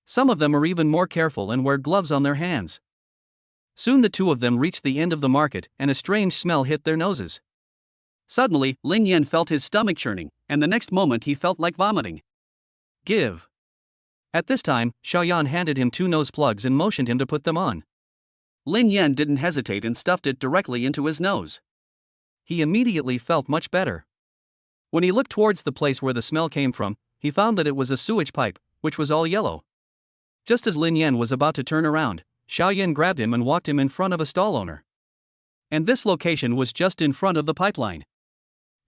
Some of them are even more careful and wear gloves on their hands. Soon the two of them reached the end of the market, and a strange smell hit their noses. Suddenly, Lin Yan felt his stomach churning, and the next moment he felt like vomiting. Give. At this time, Xiao Yan handed him 2 nose plugs and motioned him to put them on. Lin Yan didn't hesitate and stuffed it directly into his nose. He immediately felt much better. When he looked towards the place where the smell came from, he found that it was a sewage pipe, which was all yellow. Just as Lin Yan was about to turn around, Xiaoyan grabbed him and walked him in front of a stall owner. And this location was just in front of the pipeline.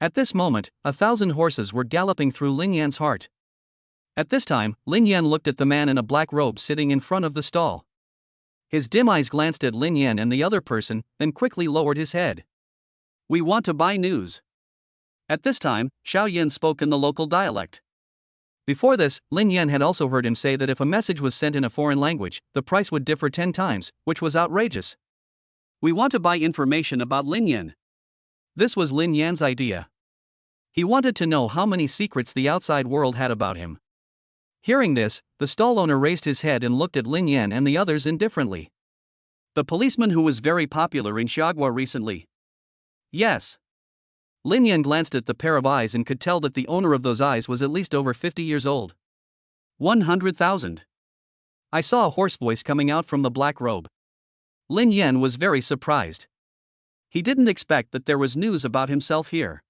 At this moment, 1,000 horses were galloping through Lin Yan's heart. At this time, Lin Yan looked at the man in a black robe sitting in front of the stall. His dim eyes glanced at Lin Yan and the other person, then quickly lowered his head. We want to buy news. At this time, Xiao Yan spoke in the local dialect. Before this, Lin Yan had also heard him say that if a message was sent in a foreign language, the price would differ 10 times, which was outrageous. We want to buy information about Lin Yan. This was Lin Yan's idea. He wanted to know how many secrets the outside world had about him. Hearing this, the stall owner raised his head and looked at Lin Yan and the others indifferently. The policeman who was very popular in Xiagua recently. Yes. Lin Yan glanced at the pair of eyes and could tell that the owner of those eyes was at least over 50 years old. 100,000. I saw a hoarse voice coming out from the black robe. Lin Yan was very surprised. He didn't expect that there was news about himself here.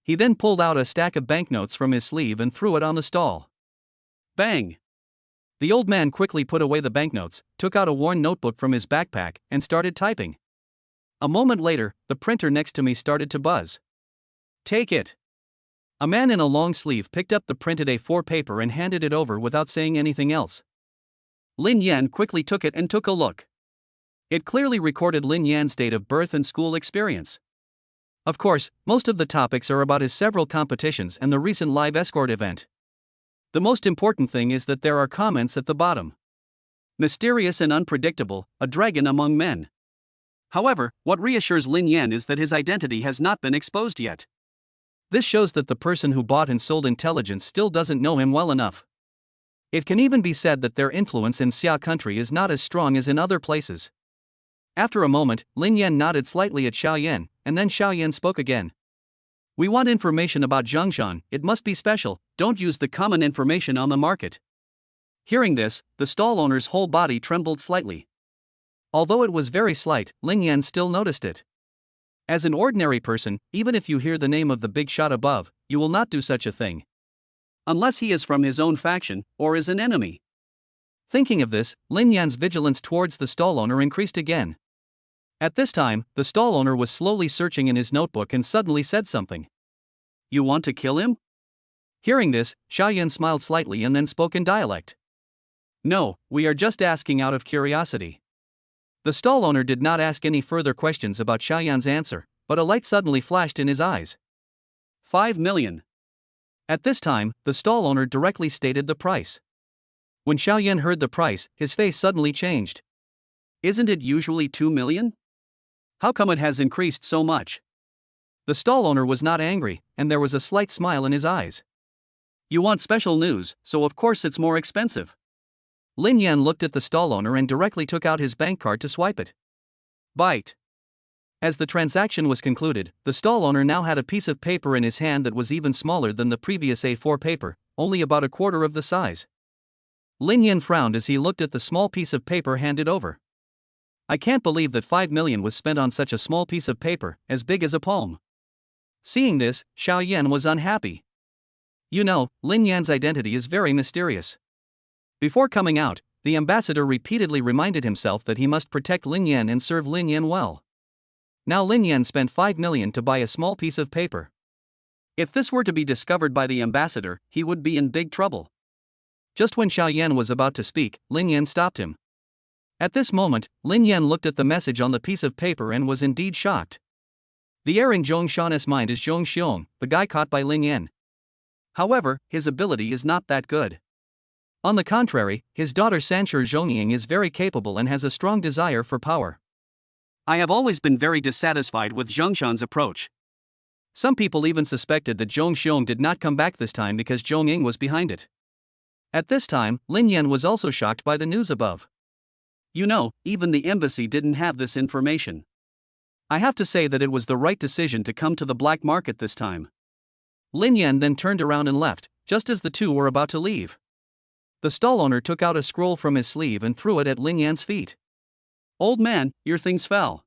He then pulled out a stack of banknotes from his sleeve and threw it on the stall. Bang! The old man quickly put away the banknotes, took out a worn notebook from his backpack, and started typing. A moment later, the printer next to me started to buzz. Take it. A man in a long sleeve picked up the printed A4 paper and handed it over without saying anything else. Lin Yan quickly took it and took a look. It clearly recorded Lin Yan's date of birth and school experience. Of course, most of the topics are about his several competitions and the recent live escort event. The most important thing is that there are comments at the bottom. Mysterious and unpredictable, a dragon among men. However, what reassures Lin Yan is that his identity has not been exposed yet. This shows that the person who bought and sold intelligence still doesn't know him well enough. It can even be said that their influence in Xia country is not as strong as in other places. After a moment, Lin Yan nodded slightly at Xiao Yan, and then Xiao Yan spoke again. We want information about Zhongshan, it must be special, don't use the common information on the market. Hearing this, the stall owner's whole body trembled slightly. Although it was very slight, Lin Yan still noticed it. As an ordinary person, even if you hear the name of the big shot above, you will not do such a thing. Unless he is from his own faction, or is an enemy. Thinking of this, Lin Yan's vigilance towards the stall owner increased again. At this time, the stall owner was slowly searching in his notebook and suddenly said something. You want to kill him? Hearing this, Xiao Yan smiled slightly and then spoke in dialect. No, we are just asking out of curiosity. The stall owner did not ask any further questions about Xiao Yan's answer, but a light suddenly flashed in his eyes. 5 million. At this time, the stall owner directly stated the price. When Xiao Yan heard the price, his face suddenly changed. Isn't it usually 2 million? How come it has increased so much? The stall owner was not angry, and there was a slight smile in his eyes. You want special news, so of course it's more expensive. Lin Yan looked at the stall owner and directly took out his bank card to swipe it. Bite. As the transaction was concluded, the stall owner now had a piece of paper in his hand that was even smaller than the previous A4 paper, only about a quarter of the size. Lin Yan frowned as he looked at the small piece of paper handed over. I can't believe that 5 million was spent on such a small piece of paper, as big as a palm. Seeing this, Xiao Yan was unhappy. You know, Lin Yan's identity is very mysterious. Before coming out, the ambassador repeatedly reminded himself that he must protect Lin Yan and serve Lin Yan well. Now Lin Yan spent 5 million to buy a small piece of paper. If this were to be discovered by the ambassador, he would be in big trouble. Just when Xiao Yan was about to speak, Lin Yan stopped him. At this moment, Lin Yan looked at the message on the piece of paper and was indeed shocked. The heir in Zhong Shan's mind is Zhong Xiong, the guy caught by Lin Yan. However, his ability is not that good. On the contrary, his daughter Sanshur Zhongying is very capable and has a strong desire for power. I have always been very dissatisfied with Zhongshan's approach. Some people even suspected that Zhong Xiong did not come back this time because Zhong Ying was behind it. At this time, Lin Yan was also shocked by the news above. You know, even the embassy didn't have this information. I have to say that it was the right decision to come to the black market this time. Lin Yan then turned around and left, just as the two were about to leave. The stall owner took out a scroll from his sleeve and threw it at Lin Yan's feet. Old man, your things fell.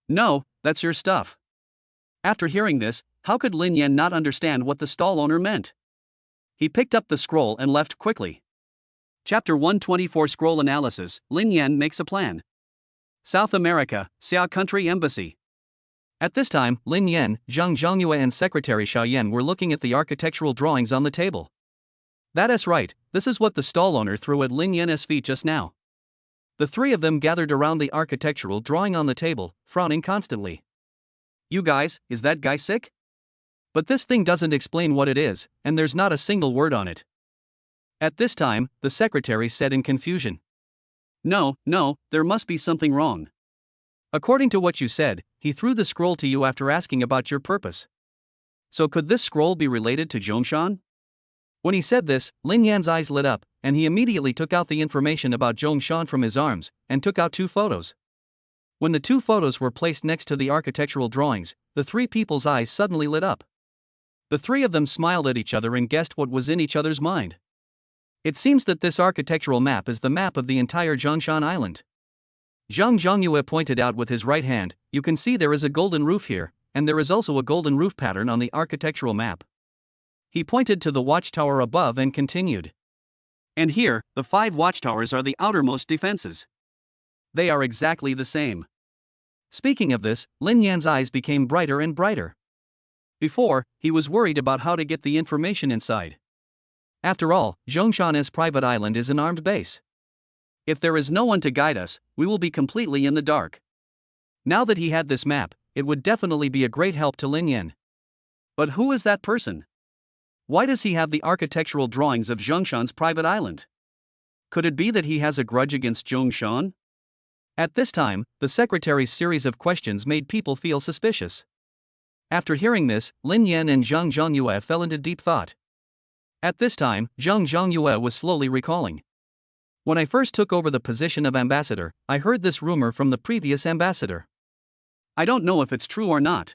No, that's your stuff. After hearing this, how could Lin Yan not understand what the stall owner meant? He picked up the scroll and left quickly. Chapter 124 Scroll Analysis. Lin Yan makes a plan. South America, Xia Country Embassy. At this time, Lin Yan, Zhang Zhongyue and Secretary Xiaoyan were looking at the architectural drawings on the table. That's right, this is what the stall owner threw at Lin Yan's feet just now. The three of them gathered around the architectural drawing on the table, frowning constantly. You guys, is that guy sick? But this thing doesn't explain what it is, and there's not a single word on it. At this time, the secretary said in confusion. No, there must be something wrong. According to what you said, he threw the scroll to you after asking about your purpose. So could this scroll be related to Zhongshan? When he said this, Lin Yan's eyes lit up, and he immediately took out the information about Zhongshan from his arms, and took out 2 photos. When the 2 photos were placed next to the architectural drawings, the 3 people's eyes suddenly lit up. The 3 of them smiled at each other and guessed what was in each other's mind. It seems that this architectural map is the map of the entire Zhongshan Island. Zhang Zhongyue pointed out with his right hand, you can see there is a golden roof here, and there is also a golden roof pattern on the architectural map. He pointed to the watchtower above and continued. And here, the 5 watchtowers are the outermost defenses. They are exactly the same. Speaking of this, Lin Yan's eyes became brighter and brighter. Before, he was worried about how to get the information inside. After all, Zhongshan's private island is an armed base. If there is no one to guide us, we will be completely in the dark. Now that he had this map, it would definitely be a great help to Lin Yan. But who is that person? Why does he have the architectural drawings of Zhongshan's private island? Could it be that he has a grudge against Zhongshan? At this time, the secretary's series of questions made people feel suspicious. After hearing this, Lin Yan and Zhang Zhongyue fell into deep thought. At this time, Zhang Zhongyue was slowly recalling. When I first took over the position of ambassador, I heard this rumor from the previous ambassador. I don't know if it's true or not.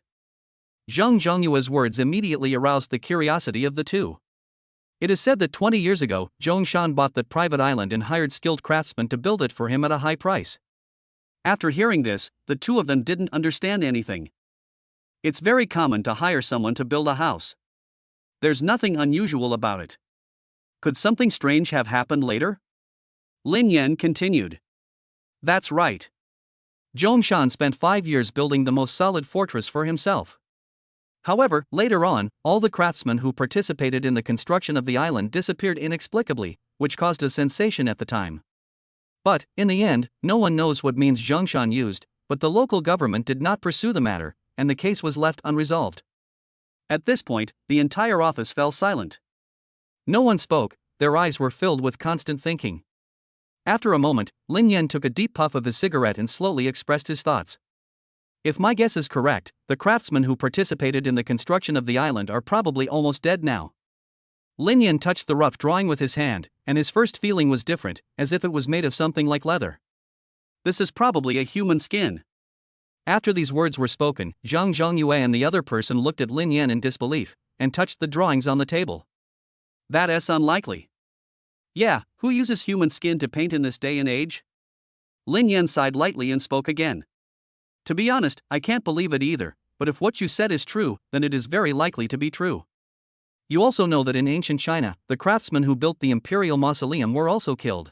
Zhang Zhongyue's words immediately aroused the curiosity of the two. It is said that 20 years ago, Zhongshan bought that private island and hired skilled craftsmen to build it for him at a high price. After hearing this, the 2 of them didn't understand anything. It's very common to hire someone to build a house. There's nothing unusual about it. Could something strange have happened later? Lin Yan continued. That's right. Zhongshan spent 5 years building the most solid fortress for himself. However, later on, all the craftsmen who participated in the construction of the island disappeared inexplicably, which caused a sensation at the time. But, in the end, no one knows what means Zhongshan used, but the local government did not pursue the matter, and the case was left unresolved. At this point, the entire office fell silent. No one spoke, their eyes were filled with constant thinking. After a moment, Lin Yan took a deep puff of his cigarette and slowly expressed his thoughts. If my guess is correct, the craftsmen who participated in the construction of the island are probably almost dead now. Lin Yan touched the rough drawing with his hand, and his first feeling was different, as if it was made of something like leather. This is probably a human skin. After these words were spoken, Zhang Zhongyue and the other person looked at Lin Yan in disbelief, and touched the drawings on the table. That is unlikely. Yeah, who uses human skin to paint in this day and age? Lin Yan sighed lightly and spoke again. To be honest, I can't believe it either, but if what you said is true, then it is very likely to be true. You also know that in ancient China, the craftsmen who built the imperial mausoleum were also killed.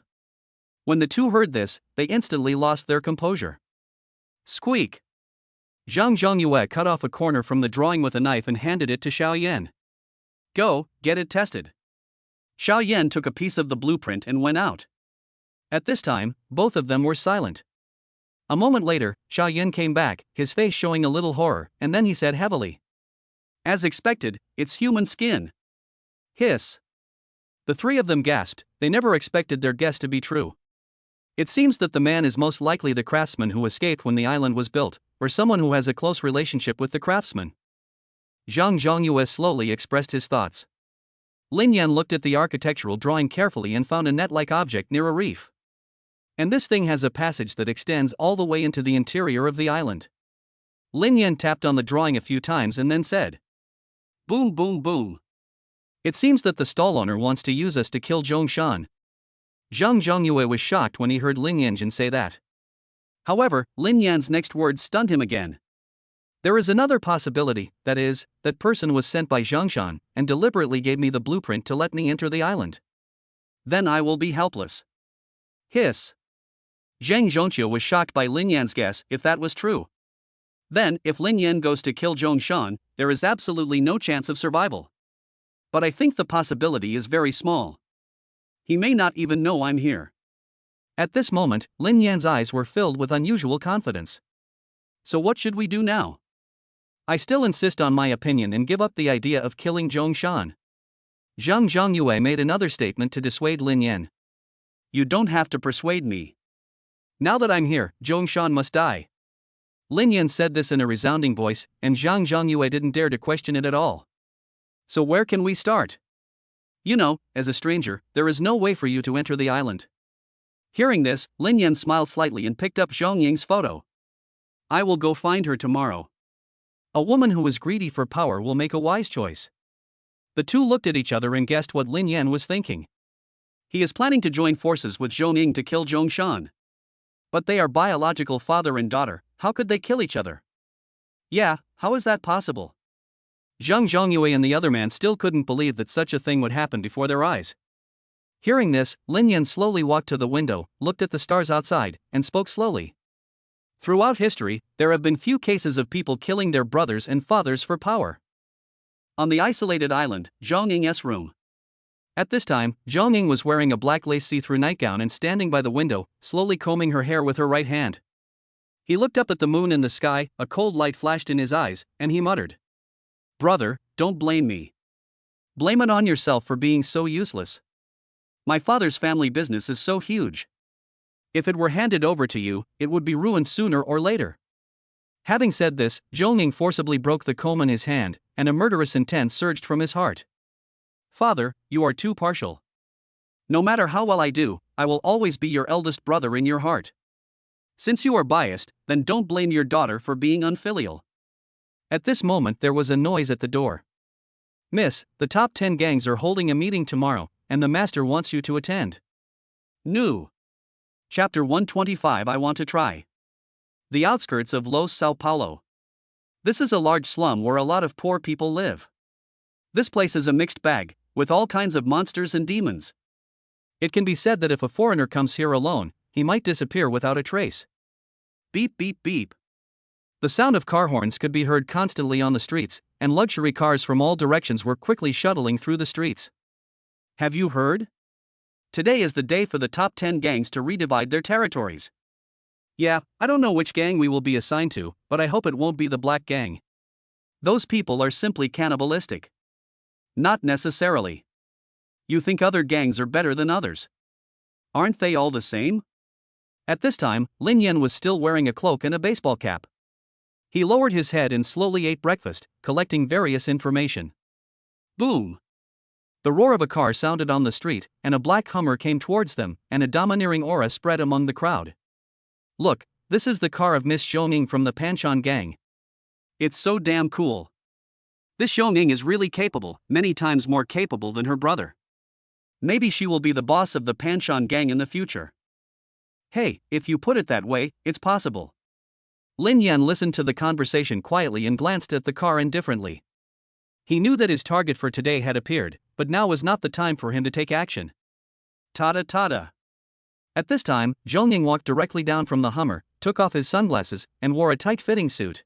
When the 2 heard this, they instantly lost their composure. Squeak! Zhang Zhongyue cut off a corner from the drawing with a knife and handed it to Xiaoyan. Go, get it tested. Xiaoyan took a piece of the blueprint and went out. At this time, both of them were silent. A moment later, Xiaoyan came back, his face showing a little horror, and then he said heavily. As expected, it's human skin. Hiss. The 3 of them gasped, they never expected their guess to be true. It seems that the man is most likely the craftsman who escaped when the island was built, or someone who has a close relationship with the craftsman. Zhang Zhongyue slowly expressed his thoughts. Lin Yan looked at the architectural drawing carefully and found a net-like object near a reef. And this thing has a passage that extends all the way into the interior of the island. Lin Yan tapped on the drawing a few times and then said, Boom boom boom. It seems that the stall owner wants to use us to kill Zhongshan. Zhang Zhongyue was shocked when he heard Lin Yan say that. However, Lin Yan's next words stunned him again. There is another possibility, that is, that person was sent by Zhongshan and deliberately gave me the blueprint to let me enter the island. then I will be helpless. Hiss. Zhang Zhongqiu was shocked by Lin Yan's guess if that was true. Then, if Lin Yan goes to kill Zhongshan, there is absolutely no chance of survival. But I think the possibility is very small. He may not even know I'm here. At this moment, Lin Yan's eyes were filled with unusual confidence. So what should we do now? I still insist on my opinion and give up the idea of killing Zhongshan. Zhang Zhongyue made another statement to dissuade Lin Yan. You don't have to persuade me. Now that I'm here, Zhongshan must die. Lin Yan said this in a resounding voice, and Zhang Zhongyue didn't dare to question it at all. So where can we start? You know, as a stranger, there is no way for you to enter the island. Hearing this, Lin Yan smiled slightly and picked up Zhong Ying's photo. I will go find her tomorrow. A woman who is greedy for power will make a wise choice. The two looked at each other and guessed what Lin Yan was thinking. He is planning to join forces with Zhong Ying to kill Zhongshan. But they are biological father and daughter, how could they kill each other? Yeah, how is that possible? Zhang Zhongyue and the other man still couldn't believe that such a thing would happen before their eyes. Hearing this, Lin Yan slowly walked to the window, looked at the stars outside, and spoke slowly. Throughout history, there have been few cases of people killing their brothers and fathers for power. On the isolated island, Zhong Ying's room. At this time, Zhong Ying was wearing a black lace see-through nightgown and standing by the window, slowly combing her hair with her right hand. He looked up at the moon in the sky, a cold light flashed in his eyes, and he muttered. Brother, don't blame me. Blame it on yourself for being so useless. My father's family business is so huge. If it were handed over to you, it would be ruined sooner or later. Having said this, Zhong Ying forcibly broke the comb in his hand, and a murderous intent surged from his heart. Father, you are too partial. No matter how well I do, I will always be your eldest brother in your heart. Since you are biased, then don't blame your daughter for being unfilial. At this moment there was a noise at the door. Miss, the top 10 gangs are holding a meeting tomorrow, and the master wants you to attend. New. Chapter 125 I want to try. The outskirts of Los Sao Paulo. This is a large slum where a lot of poor people live. This place is a mixed bag, with all kinds of monsters and demons. It can be said that if a foreigner comes here alone, he might disappear without a trace. Beep beep beep. The sound of car horns could be heard constantly on the streets, and luxury cars from all directions were quickly shuttling through the streets. Have you heard? Today is the day for the top 10 gangs to redivide their territories. Yeah, I don't know which gang we will be assigned to, but I hope it won't be the Black Gang. Those people are simply cannibalistic. Not necessarily. You think other gangs are better than others? Aren't they all the same? At this time, Lin Yan was still wearing a cloak and a baseball cap. He lowered his head and slowly ate breakfast, collecting various information. Boom! The roar of a car sounded on the street, and a black Hummer came towards them, and a domineering aura spread among the crowd. Look, this is the car of Miss Zhong Ying from the Panshan gang. It's so damn cool. This Zhong Ying is really capable, many times more capable than her brother. Maybe she will be the boss of the Panshan gang in the future. Hey, if you put it that way, it's possible. Lin Yan listened to the conversation quietly and glanced at the car indifferently. He knew that his target for today had appeared, but now was not the time for him to take action. Tada tada. At this time, Zhong Ying walked directly down from the Hummer, took off his sunglasses, and wore a tight-fitting suit.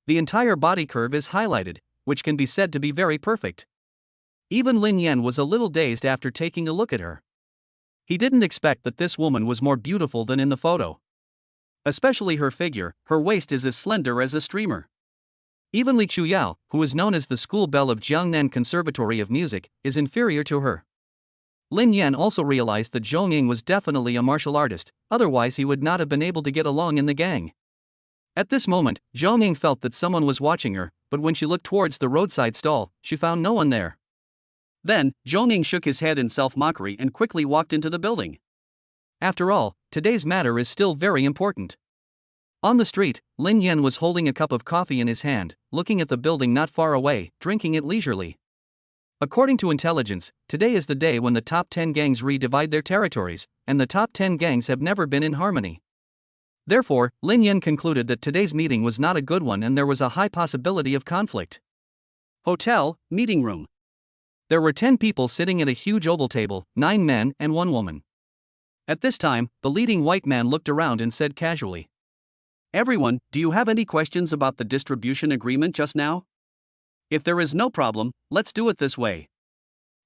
The entire body curve is highlighted, which can be said to be very perfect. Even Lin Yan was a little dazed after taking a look at her. He didn't expect that this woman was more beautiful than in the photo. Especially her figure, her waist is as slender as a streamer. Even Li Chuyao, who is known as the school belle of Jiangnan Conservatory of Music, is inferior to her. Lin Yan also realized that Zhong Ying was definitely a martial artist, otherwise he would not have been able to get along in the gang. At this moment, Zhong Ying felt that someone was watching her, but when she looked towards the roadside stall, she found no one there. Then, Zhong Ying shook his head in self-mockery and quickly walked into the building. After all, today's matter is still very important. On the street, Lin Yan was holding a cup of coffee in his hand, looking at the building not far away, drinking it leisurely. According to intelligence, today is the day when the top 10 gangs redivide their territories, and the top 10 gangs have never been in harmony. Therefore, Lin Yan concluded that today's meeting was not a good one and there was a high possibility of conflict. Hotel, meeting room. There were 10 people sitting at a huge oval table, 9 men and 1 woman. At this time, the leading white man looked around and said casually, "Everyone, do you have any questions about the distribution agreement just now? If there is no problem, let's do it this way."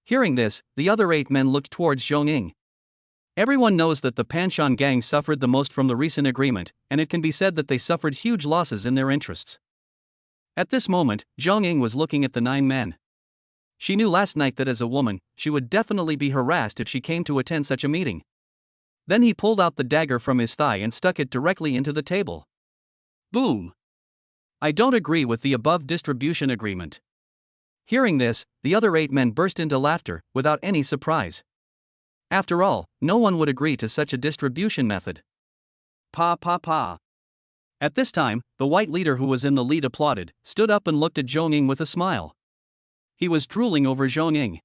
Hearing this, the other 8 men looked towards Zhong Ying. Everyone knows that the Panshan gang suffered the most from the recent agreement, and it can be said that they suffered huge losses in their interests. At this moment, Zhong Ying was looking at the 9 men. She knew last night that as a woman, she would definitely be harassed if she came to attend such a meeting. Then he pulled out the dagger from his thigh and stuck it directly into the table. Boom! I don't agree with the above distribution agreement. Hearing this, the other 8 men burst into laughter, without any surprise. After all, no one would agree to such a distribution method. Pa pa pa. At this time, the white leader who was in the lead applauded, stood up and looked at Zhong Ying with a smile. He was drooling over Zhong Ying.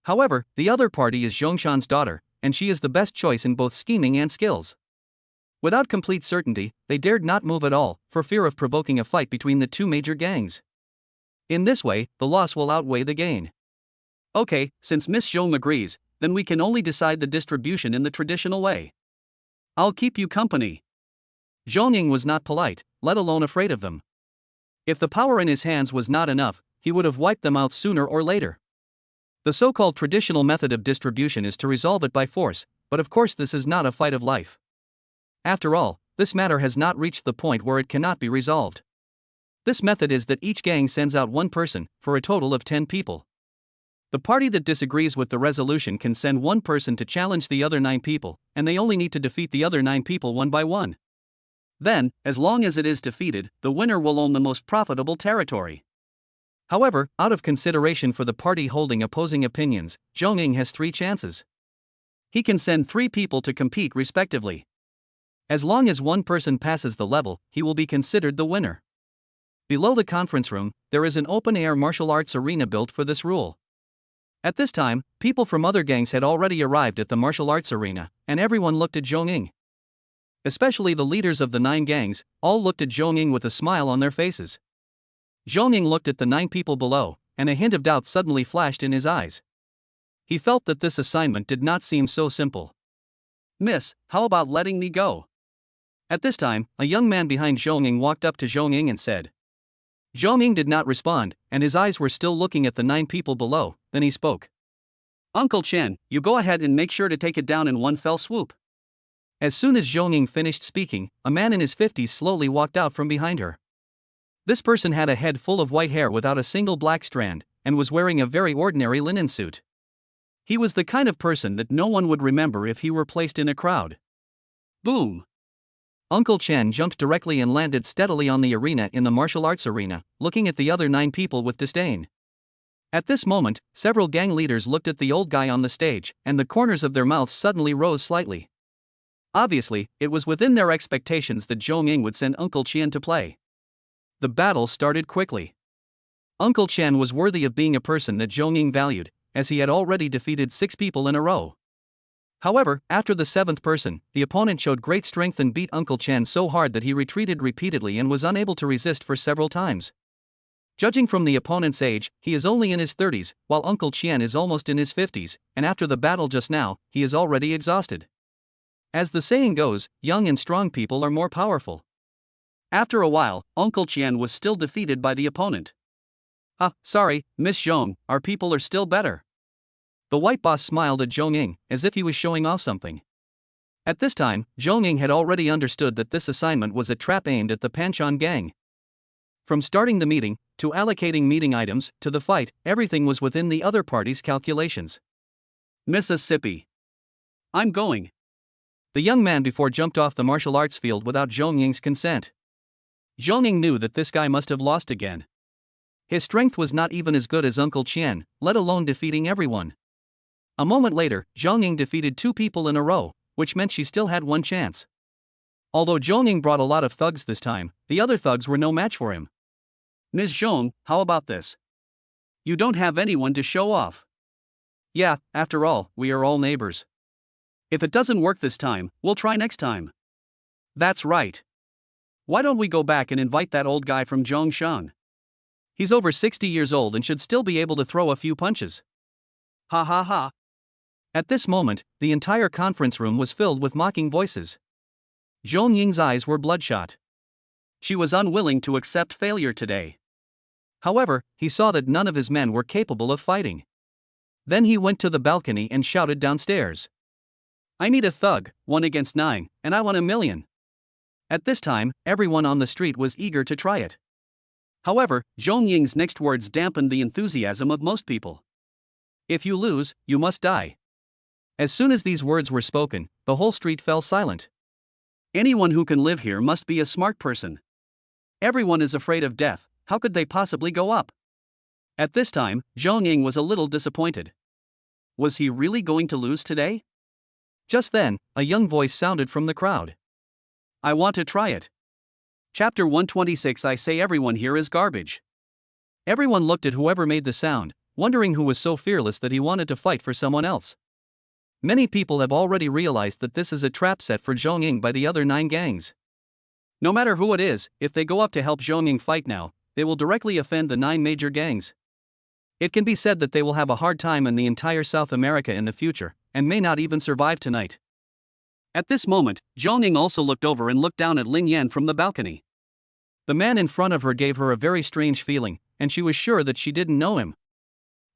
However, the other party is Zhongshan's daughter, and she is the best choice in both scheming and skills. Without complete certainty, they dared not move at all, for fear of provoking a fight between the 2 major gangs. In this way, the loss will outweigh the gain. Okay, since Miss Zhong agrees, then we can only decide the distribution in the traditional way. I'll keep you company. Zhong Ying was not polite, let alone afraid of them. If the power in his hands was not enough, he would have wiped them out sooner or later. The so-called traditional method of distribution is to resolve it by force, but of course this is not a fight of life. After all, this matter has not reached the point where it cannot be resolved. This method is that each gang sends out 1 person, for a total of 10 people. The party that disagrees with the resolution can send 1 person to challenge the other 9 people, and they only need to defeat the other 9 people 1 by 1. Then, as long as it is defeated, the winner will own the most profitable territory. However, out of consideration for the party holding opposing opinions, Zhong Ying has 3 chances. He can send 3 people to compete respectively. As long as 1 person passes the level, he will be considered the winner. Below the conference room, there is an open-air martial arts arena built for this rule. At this time, people from other gangs had already arrived at the martial arts arena, and everyone looked at Zhong Ying. Especially the leaders of the 9 gangs, all looked at Zhong Ying with a smile on their faces. Zhong Ying looked at the 9 people below, and a hint of doubt suddenly flashed in his eyes. He felt that this assignment did not seem so simple. "Miss, how about letting me go?" At this time, a young man behind Zhong Ying walked up to Zhong Ying and said. Zhong Ying did not respond, and his eyes were still looking at the 9 people below. Then he spoke. "Uncle Chen, you go ahead and make sure to take it down in one fell swoop." As soon as Zhong Ying finished speaking, a man in his 50s slowly walked out from behind her. This person had a head full of white hair without a single black strand, and was wearing a very ordinary linen suit. He was the kind of person that no one would remember if he were placed in a crowd. Boom! Uncle Chen jumped directly and landed steadily on the arena in the martial arts arena, looking at the other 9 people with disdain. At this moment, several gang leaders looked at the old guy on the stage, and the corners of their mouths suddenly rose slightly. Obviously, it was within their expectations that Zhong Ying would send Uncle Chen to play. The battle started quickly. Uncle Chen was worthy of being a person that Zhong Ying valued, as he had already defeated 6 people in a row. However, after the 7th person, the opponent showed great strength and beat Uncle Chen so hard that he retreated repeatedly and was unable to resist for several times. Judging from the opponent's age, he is only in his 30s, while Uncle Chen is almost in his 50s, and after the battle just now, he is already exhausted. As the saying goes, young and strong people are more powerful. After a while, Uncle Chen was still defeated by the opponent. Sorry, Miss Zhong, our people are still better." The white boss smiled at Zhong Ying, as if he was showing off something. At this time, Zhong Ying had already understood that this assignment was a trap aimed at the Panshan gang. From starting the meeting, to allocating meeting items, to the fight, everything was within the other party's calculations. "Mississippi. I'm going." The young man before jumped off the martial arts field without Zhong Ying's consent. Zhong Ying knew that this guy must have lost again. His strength was not even as good as Uncle Chen, let alone defeating everyone. A moment later, Zhong Ying defeated 2 people in a row, which meant she still had 1 chance. Although Zhong Ying brought a lot of thugs this time, the other thugs were no match for him. "Ms. Zhong, how about this? You don't have anyone to show off." "Yeah, after all, we are all neighbors. If it doesn't work this time, we'll try next time." "That's right. Why don't we go back and invite that old guy from Zhongshan? He's over 60 years old and should still be able to throw a few punches." Ha ha ha. At this moment, the entire conference room was filled with mocking voices. Zhong Ying's eyes were bloodshot. She was unwilling to accept failure today. However, he saw that none of his men were capable of fighting. Then he went to the balcony and shouted downstairs. I need a thug, 1 against 9, and I want 1,000,000. At this time, everyone on the street was eager to try it. However, Zhong Ying's next words dampened the enthusiasm of most people. If you lose, you must die. As soon as these words were spoken, the whole street fell silent. Anyone who can live here must be a smart person. Everyone is afraid of death, how could they possibly go up? At this time, Zhong Ying was a little disappointed. Was he really going to lose today? Just then, a young voice sounded from the crowd. I want to try it. Chapter 126. I say everyone here is garbage. Everyone looked at whoever made the sound, wondering who was so fearless that he wanted to fight for someone else. Many people have already realized that this is a trap set for Zhong Ying by the other 9 gangs. No matter who it is, if they go up to help Zhong Ying fight now, they will directly offend the 9 major gangs. It can be said that they will have a hard time in the entire South America in the future, and may not even survive tonight. At this moment, Zhong Ying also looked over and looked down at Lin Yan from the balcony. The man in front of her gave her a very strange feeling, and she was sure that she didn't know him.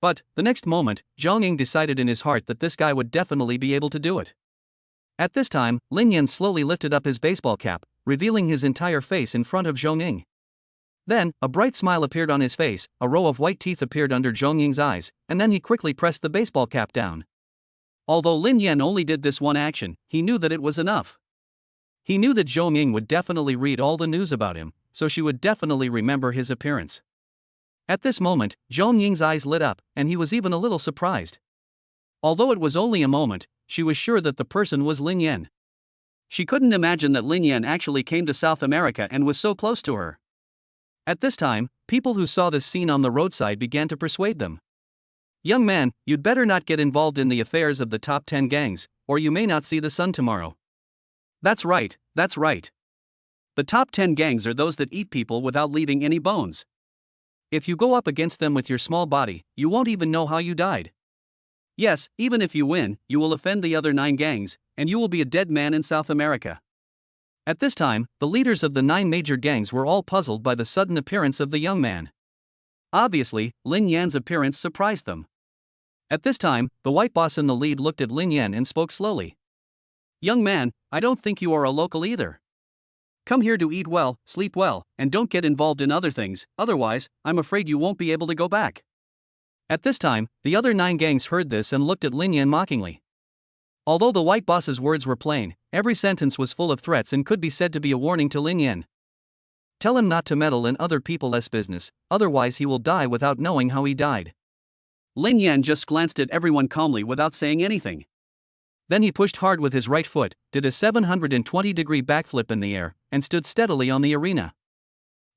But, the next moment, Zhong Ying decided in his heart that this guy would definitely be able to do it. At this time, Lin Yan slowly lifted up his baseball cap, revealing his entire face in front of Zhong Ying. Then, a bright smile appeared on his face, a row of white teeth appeared under Zhong Ying's eyes, and then he quickly pressed the baseball cap down. Although Lin Yan only did this one action, he knew that it was enough. He knew that Zhong Ying would definitely read all the news about him, so she would definitely remember his appearance. At this moment, Zhong Ying's eyes lit up, and he was even a little surprised. Although it was only a moment, she was sure that the person was Lin Yan. She couldn't imagine that Lin Yan actually came to South America and was so close to her. At this time, people who saw this scene on the roadside began to persuade them. Young man, you'd better not get involved in the affairs of the top 10 gangs, or you may not see the sun tomorrow. That's right, that's right. The top 10 gangs are those that eat people without leaving any bones. If you go up against them with your small body, you won't even know how you died. Yes, even if you win, you will offend the other 9 gangs, and you will be a dead man in South America. At this time, the leaders of the 9 major gangs were all puzzled by the sudden appearance of the young man. Obviously, Lin Yan's appearance surprised them. At this time, the white boss in the lead looked at Lin Yan and spoke slowly. Young man, I don't think you are a local either. Come here to eat well, sleep well, and don't get involved in other things, otherwise, I'm afraid you won't be able to go back. At this time, the other 9 gangs heard this and looked at Lin Yan mockingly. Although the white boss's words were plain, every sentence was full of threats and could be said to be a warning to Lin Yan. Tell him not to meddle in other people's business, otherwise he will die without knowing how he died. Lin Yan just glanced at everyone calmly without saying anything. Then he pushed hard with his right foot, did a 720-degree backflip in the air, and stood steadily on the arena.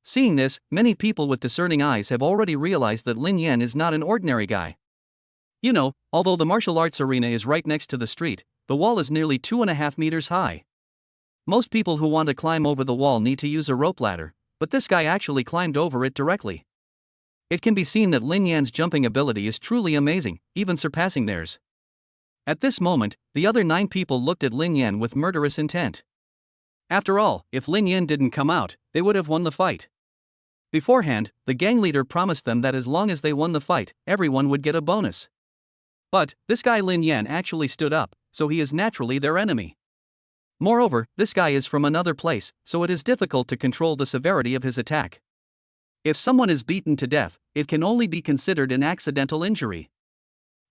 Seeing this, many people with discerning eyes have already realized that Lin Yan is not an ordinary guy. You know, although the martial arts arena is right next to the street, the wall is nearly 2.5 meters high. Most people who want to climb over the wall need to use a rope ladder, but this guy actually climbed over it directly. It can be seen that Lin Yan's jumping ability is truly amazing, even surpassing theirs. At this moment, the other 9 people looked at Lin Yan with murderous intent. After all, if Lin Yan didn't come out, they would have won the fight. Beforehand, the gang leader promised them that as long as they won the fight, everyone would get a bonus. But, this guy Lin Yan actually stood up, so he is naturally their enemy. Moreover, this guy is from another place, so it is difficult to control the severity of his attack. If someone is beaten to death, it can only be considered an accidental injury.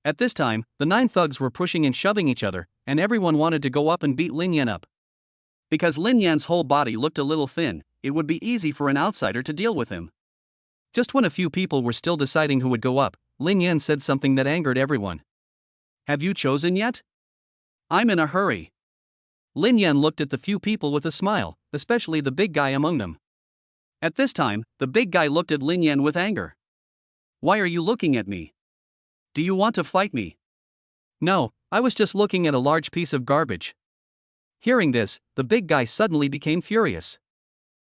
At this time, the 9 thugs were pushing and shoving each other, and everyone wanted to go up and beat Lin Yan up. Because Lin Yan's whole body looked a little thin, it would be easy for an outsider to deal with him. Just when a few people were still deciding who would go up, Lin Yan said something that angered everyone. Have you chosen yet? I'm in a hurry. Lin Yan looked at the few people with a smile, especially the big guy among them. At this time, the big guy looked at Lin Yan with anger. Why are you looking at me? Do you want to fight me? No, I was just looking at a large piece of garbage. Hearing this, the big guy suddenly became furious.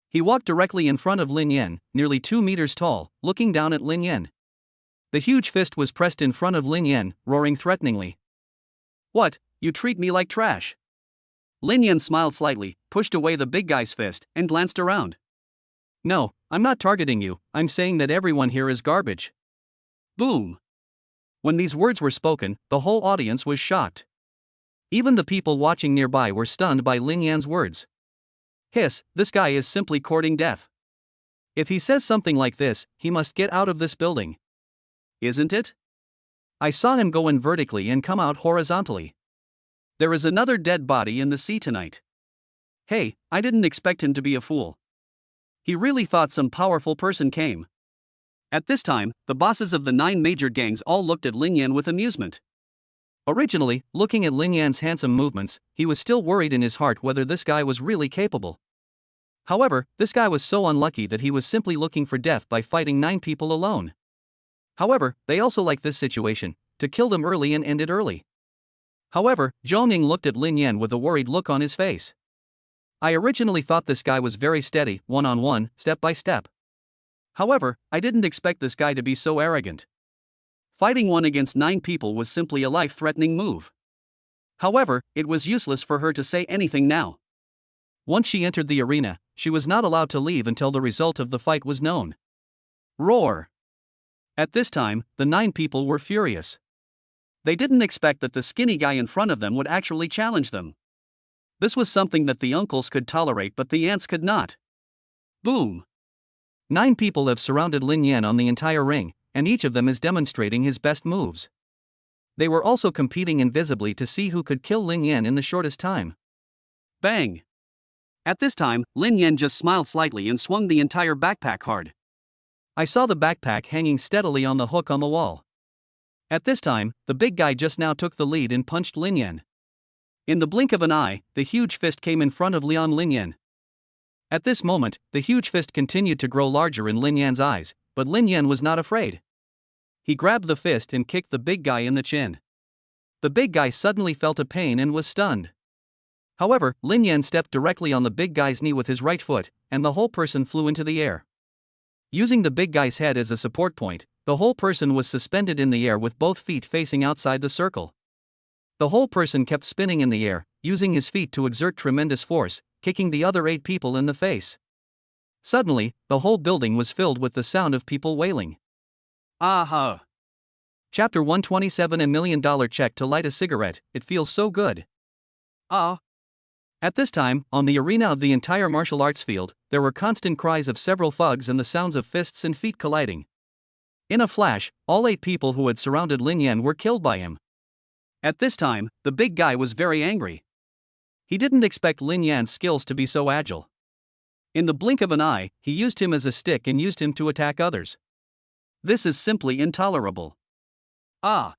He walked directly in front of Lin Yan, nearly 2 meters tall, looking down at Lin Yan. The huge fist was pressed in front of Lin Yan, roaring threateningly. What, you treat me like trash? Lin Yan smiled slightly, pushed away the big guy's fist, and glanced around. No, I'm not targeting you, I'm saying that everyone here is garbage. Boom. When these words were spoken, the whole audience was shocked. Even the people watching nearby were stunned by Lin Yan's words. Hiss, this guy is simply courting death. If he says something like this, he must get out of this building. Isn't it? I saw him go in vertically and come out horizontally. There is another dead body in the sea tonight. Hey, I didn't expect him to be a fool. He really thought some powerful person came. At this time, the bosses of the 9 major gangs all looked at Lin Yan with amusement. Originally, looking at Lin Yan's handsome movements, he was still worried in his heart whether this guy was really capable. However, this guy was so unlucky that he was simply looking for death by fighting 9 people alone. However, they also liked this situation, to kill them early and end it early. However, Zhou Ning looked at Lin Yan with a worried look on his face. I originally thought this guy was very steady, one-on-one, step by step. However, I didn't expect this guy to be so arrogant. Fighting 1 against 9 people was simply a life-threatening move. However, it was useless for her to say anything now. Once she entered the arena, she was not allowed to leave until the result of the fight was known. Roar! At this time, the 9 people were furious. They didn't expect that the skinny guy in front of them would actually challenge them. This was something that the uncles could tolerate but the aunts could not. Boom! 9 people have surrounded Lin Yan on the entire ring, and each of them is demonstrating his best moves. They were also competing invisibly to see who could kill Lin Yan in the shortest time. Bang! At this time, Lin Yan just smiled slightly and swung the entire backpack hard. I saw the backpack hanging steadily on the hook on the wall. At this time, the big guy just now took the lead and punched Lin Yan. In the blink of an eye, the huge fist came in front of Lin Yan. At this moment, the huge fist continued to grow larger in Lin Yan's eyes, but Lin Yan was not afraid. He grabbed the fist and kicked the big guy in the chin. The big guy suddenly felt a pain and was stunned. However, Lin Yan stepped directly on the big guy's knee with his right foot, and the whole person flew into the air. Using the big guy's head as a support point, the whole person was suspended in the air with both feet facing outside the circle. The whole person kept spinning in the air, using his feet to exert tremendous force, kicking the other 8 people in the face. Suddenly, the whole building was filled with the sound of people wailing. Aha! Chapter 127 $1 million check to light a cigarette, it feels so good. Ah! At this time, on the arena of the entire martial arts field, there were constant cries of several thugs and the sounds of fists and feet colliding. In a flash, all 8 people who had surrounded Lin Yan were killed by him. At this time, the big guy was very angry. He didn't expect Lin Yan's skills to be so agile. In the blink of an eye, he used him as a stick and used him to attack others. This is simply intolerable. Ah!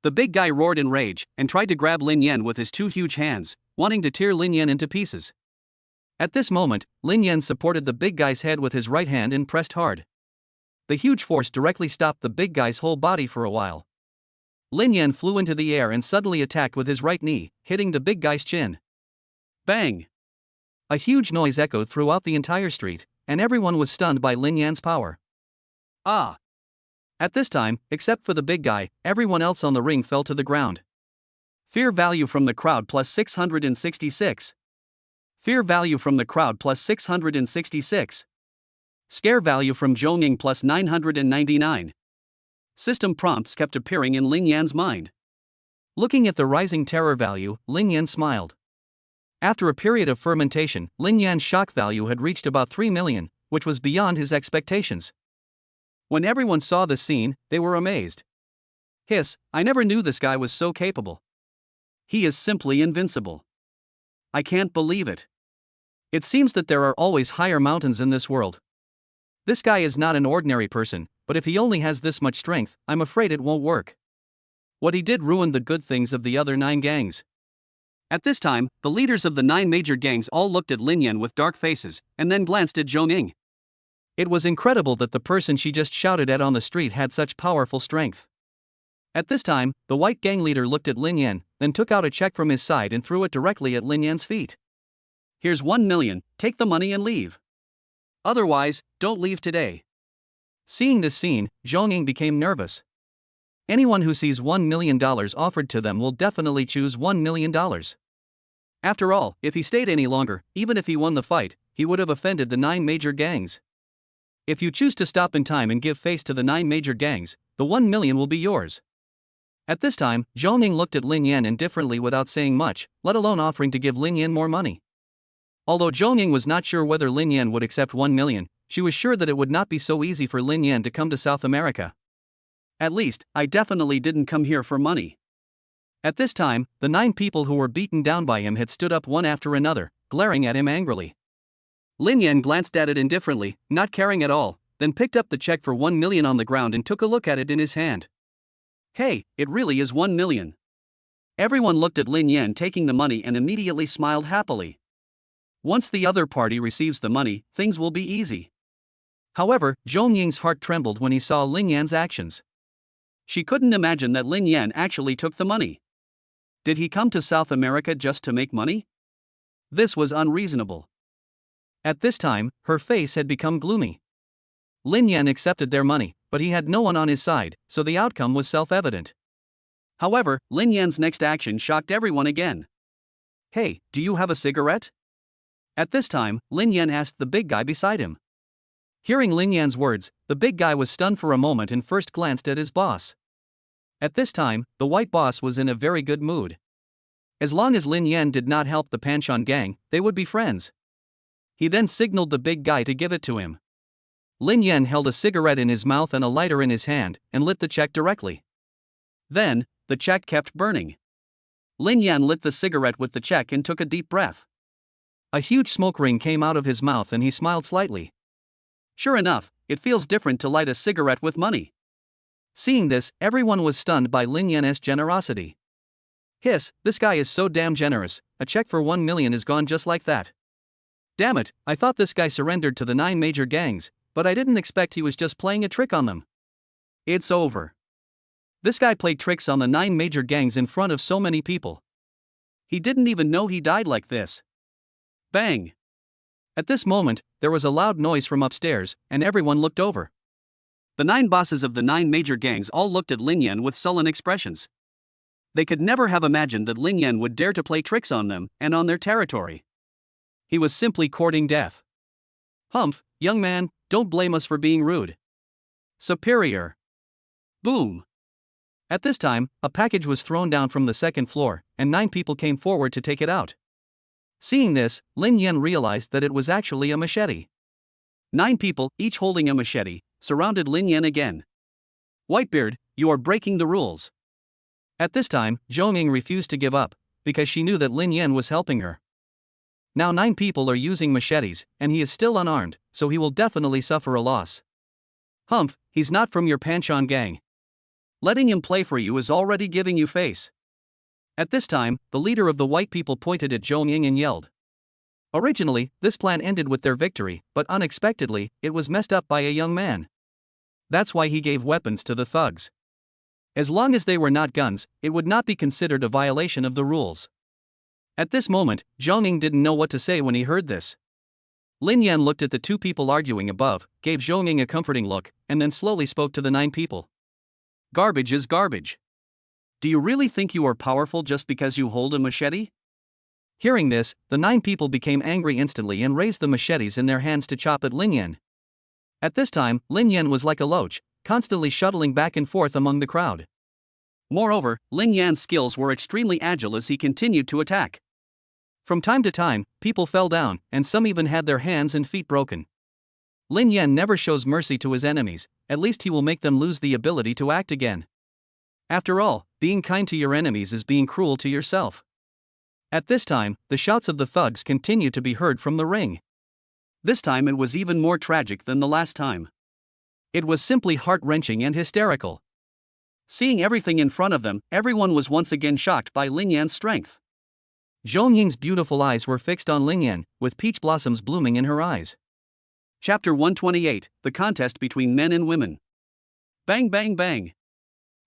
The big guy roared in rage and tried to grab Lin Yan with his 2 huge hands, wanting to tear Lin Yan into pieces. At this moment, Lin Yan supported the big guy's head with his right hand and pressed hard. The huge force directly stopped the big guy's whole body for a while. Lin Yan flew into the air and suddenly attacked with his right knee, hitting the big guy's chin. Bang! A huge noise echoed throughout the entire street, and everyone was stunned by Lin Yan's power. Ah! At this time, except for the big guy, everyone else on the ring fell to the ground. Fear value from the crowd plus 666. Fear value from the crowd plus 666. Scare value from Zhongning plus 999. System prompts kept appearing in Lin Yan's mind. Looking at the rising terror value, Lin Yan smiled. After a period of fermentation, Lin Yan's shock value had reached about 3 million, which was beyond his expectations. When everyone saw the scene, they were amazed. Hiss, I never knew this guy was so capable. He is simply invincible. I can't believe it. It seems that there are always higher mountains in this world. This guy is not an ordinary person, but if he only has this much strength, I'm afraid it won't work. What he did ruined the good things of the other 9 gangs. At this time, the leaders of the 9 major gangs all looked at Lin Yan with dark faces, and then glanced at Zhou Ning. It was incredible that the person she just shouted at on the street had such powerful strength. At this time, the white gang leader looked at Lin Yan, then took out a check from his side and threw it directly at Lin Yan's feet. Here's 1 million, take the money and leave. Otherwise, don't leave today. Seeing this scene, Zhong Ying became nervous. Anyone who sees $1 million offered to them will definitely choose $1 million. After all, if he stayed any longer, even if he won the fight, he would have offended the 9 major gangs. If you choose to stop in time and give face to the 9 major gangs, the 1 million will be yours. At this time, Zhong Ying looked at Lin Yan indifferently without saying much, let alone offering to give Lin Yan more money. Although Zhong Ying was not sure whether Lin Yan would accept 1 million, she was sure that it would not be so easy for Lin Yan to come to South America. At least, I definitely didn't come here for money. At this time, the 9 people who were beaten down by him had stood up one after another, glaring at him angrily. Lin Yan glanced at it indifferently, not caring at all, then picked up the check for 1 million on the ground and took a look at it in his hand. Hey, it really is 1 million. Everyone looked at Lin Yan taking the money and immediately smiled happily. Once the other party receives the money, things will be easy. However, Zhong Ying's heart trembled when he saw Lin Yan's actions. She couldn't imagine that Lin Yan actually took the money. Did he come to South America just to make money? This was unreasonable. At this time, her face had become gloomy. Lin Yan accepted their money, but he had no one on his side, so the outcome was self-evident. However, Lin Yan's next action shocked everyone again. Hey, do you have a cigarette? At this time, Lin Yan asked the big guy beside him. Hearing Lin Yan's words, the big guy was stunned for a moment and first glanced at his boss. At this time, the white boss was in a very good mood. As long as Lin Yan did not help the Panchon gang, they would be friends. He then signaled the big guy to give it to him. Lin Yan held a cigarette in his mouth and a lighter in his hand, and lit the check directly. Then, the check kept burning. Lin Yan lit the cigarette with the check and took a deep breath. A huge smoke ring came out of his mouth and he smiled slightly. Sure enough, it feels different to light a cigarette with money. Seeing this, everyone was stunned by Lin Yan's generosity. Hiss, this guy is so damn generous, a check for 1 million is gone just like that. Damn it, I thought this guy surrendered to the 9 major gangs, but I didn't expect he was just playing a trick on them. It's over. This guy played tricks on the 9 major gangs in front of so many people. He didn't even know he died like this. Bang! At this moment, there was a loud noise from upstairs, and everyone looked over. The 9 bosses of the 9 major gangs all looked at Lin Yan with sullen expressions. They could never have imagined that Lin Yan would dare to play tricks on them and on their territory. He was simply courting death. Humph, young man, don't blame us for being rude. Superior. Boom. At this time, a package was thrown down from the 2nd floor, and 9 people came forward to take it out. Seeing this, Lin Yan realized that it was actually a machete. 9 people, each holding a machete, surrounded Lin Yan again. Whitebeard, you are breaking the rules. At this time, Zhong Ying refused to give up, because she knew that Lin Yan was helping her. Now 9 people are using machetes, and he is still unarmed, so he will definitely suffer a loss. Humph, he's not from your Panchon gang. Letting him play for you is already giving you face. At this time, the leader of the white people pointed at Zhong Ying and yelled. Originally, this plan ended with their victory, but unexpectedly, it was messed up by a young man. That's why he gave weapons to the thugs. As long as they were not guns, it would not be considered a violation of the rules. At this moment, Zhong Ying didn't know what to say when he heard this. Lin Yan looked at the 2 people arguing above, gave Zhong Ying a comforting look, and then slowly spoke to the 9 people. Garbage is garbage. Do you really think you are powerful just because you hold a machete? Hearing this, the 9 people became angry instantly and raised the machetes in their hands to chop at Lin Yan. At this time, Lin Yan was like a loach, constantly shuttling back and forth among the crowd. Moreover, Lin Yan's skills were extremely agile as he continued to attack. From time to time, people fell down, and some even had their hands and feet broken. Lin Yan never shows mercy to his enemies, at least he will make them lose the ability to act again. After all, being kind to your enemies is being cruel to yourself. At this time, the shouts of the thugs continued to be heard from the ring. This time it was even more tragic than the last time. It was simply heart-wrenching and hysterical. Seeing everything in front of them, everyone was once again shocked by Lin Yan's strength. Zhong Ying's beautiful eyes were fixed on Lin Yan, with peach blossoms blooming in her eyes. Chapter 128, The Contest Between Men and Women. Bang bang bang.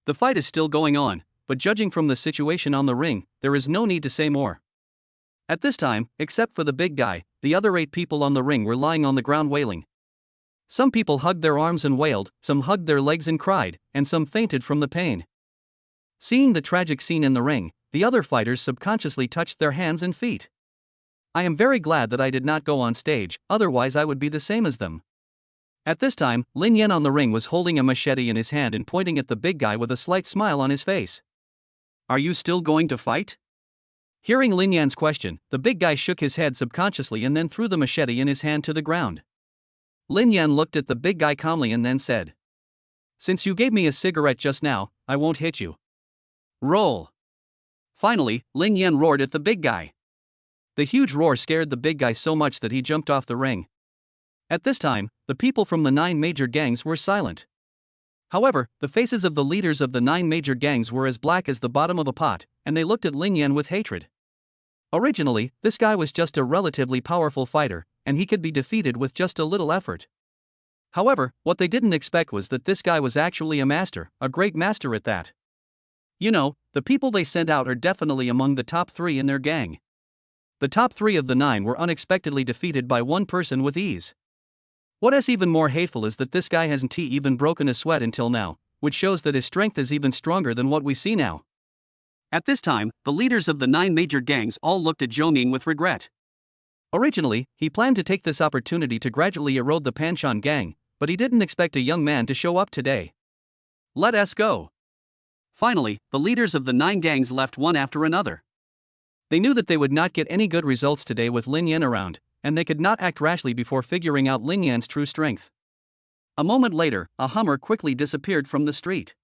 The fight is still going on, but judging from the situation on the ring, there is no need to say more. At this time, except for the big guy, the other 8 people on the ring were lying on the ground wailing. Some people hugged their arms and wailed, some hugged their legs and cried, and some fainted from the pain. Seeing the tragic scene in the ring, the other fighters subconsciously touched their hands and feet. I am very glad that I did not go on stage, otherwise I would be the same as them. At this time, Lin Yan on the ring was holding a machete in his hand and pointing at the big guy with a slight smile on his face. Are you still going to fight? Hearing Lin Yan's question, the big guy shook his head subconsciously and then threw the machete in his hand to the ground. Lin Yan looked at the big guy calmly and then said, "Since you gave me a cigarette just now, I won't hit you." Roll. Finally, Lin Yan roared at the big guy. The huge roar scared the big guy so much that he jumped off the ring. At this time, the people from the 9 major gangs were silent. However, the faces of the leaders of the 9 major gangs were as black as the bottom of a pot, and they looked at Lin Yan with hatred. Originally, this guy was just a relatively powerful fighter, and he could be defeated with just a little effort. However, what they didn't expect was that this guy was actually a master, a great master at that. You know, the people they sent out are definitely among the top 3 in their gang. The top 3 of the 9 were unexpectedly defeated by one person with ease. What is even more hateful is that this guy hasn't even broken a sweat until now, which shows that his strength is even stronger than what we see now. At this time, the leaders of the 9 major gangs all looked at Zhou Ning with regret. Originally, he planned to take this opportunity to gradually erode the Panshan gang, but he didn't expect a young man to show up today. Let us go. Finally, the leaders of the 9 gangs left one after another. They knew that they would not get any good results today with Lin Yan around, and they could not act rashly before figuring out Lin Yan's true strength. A moment later, a Hummer quickly disappeared from the street.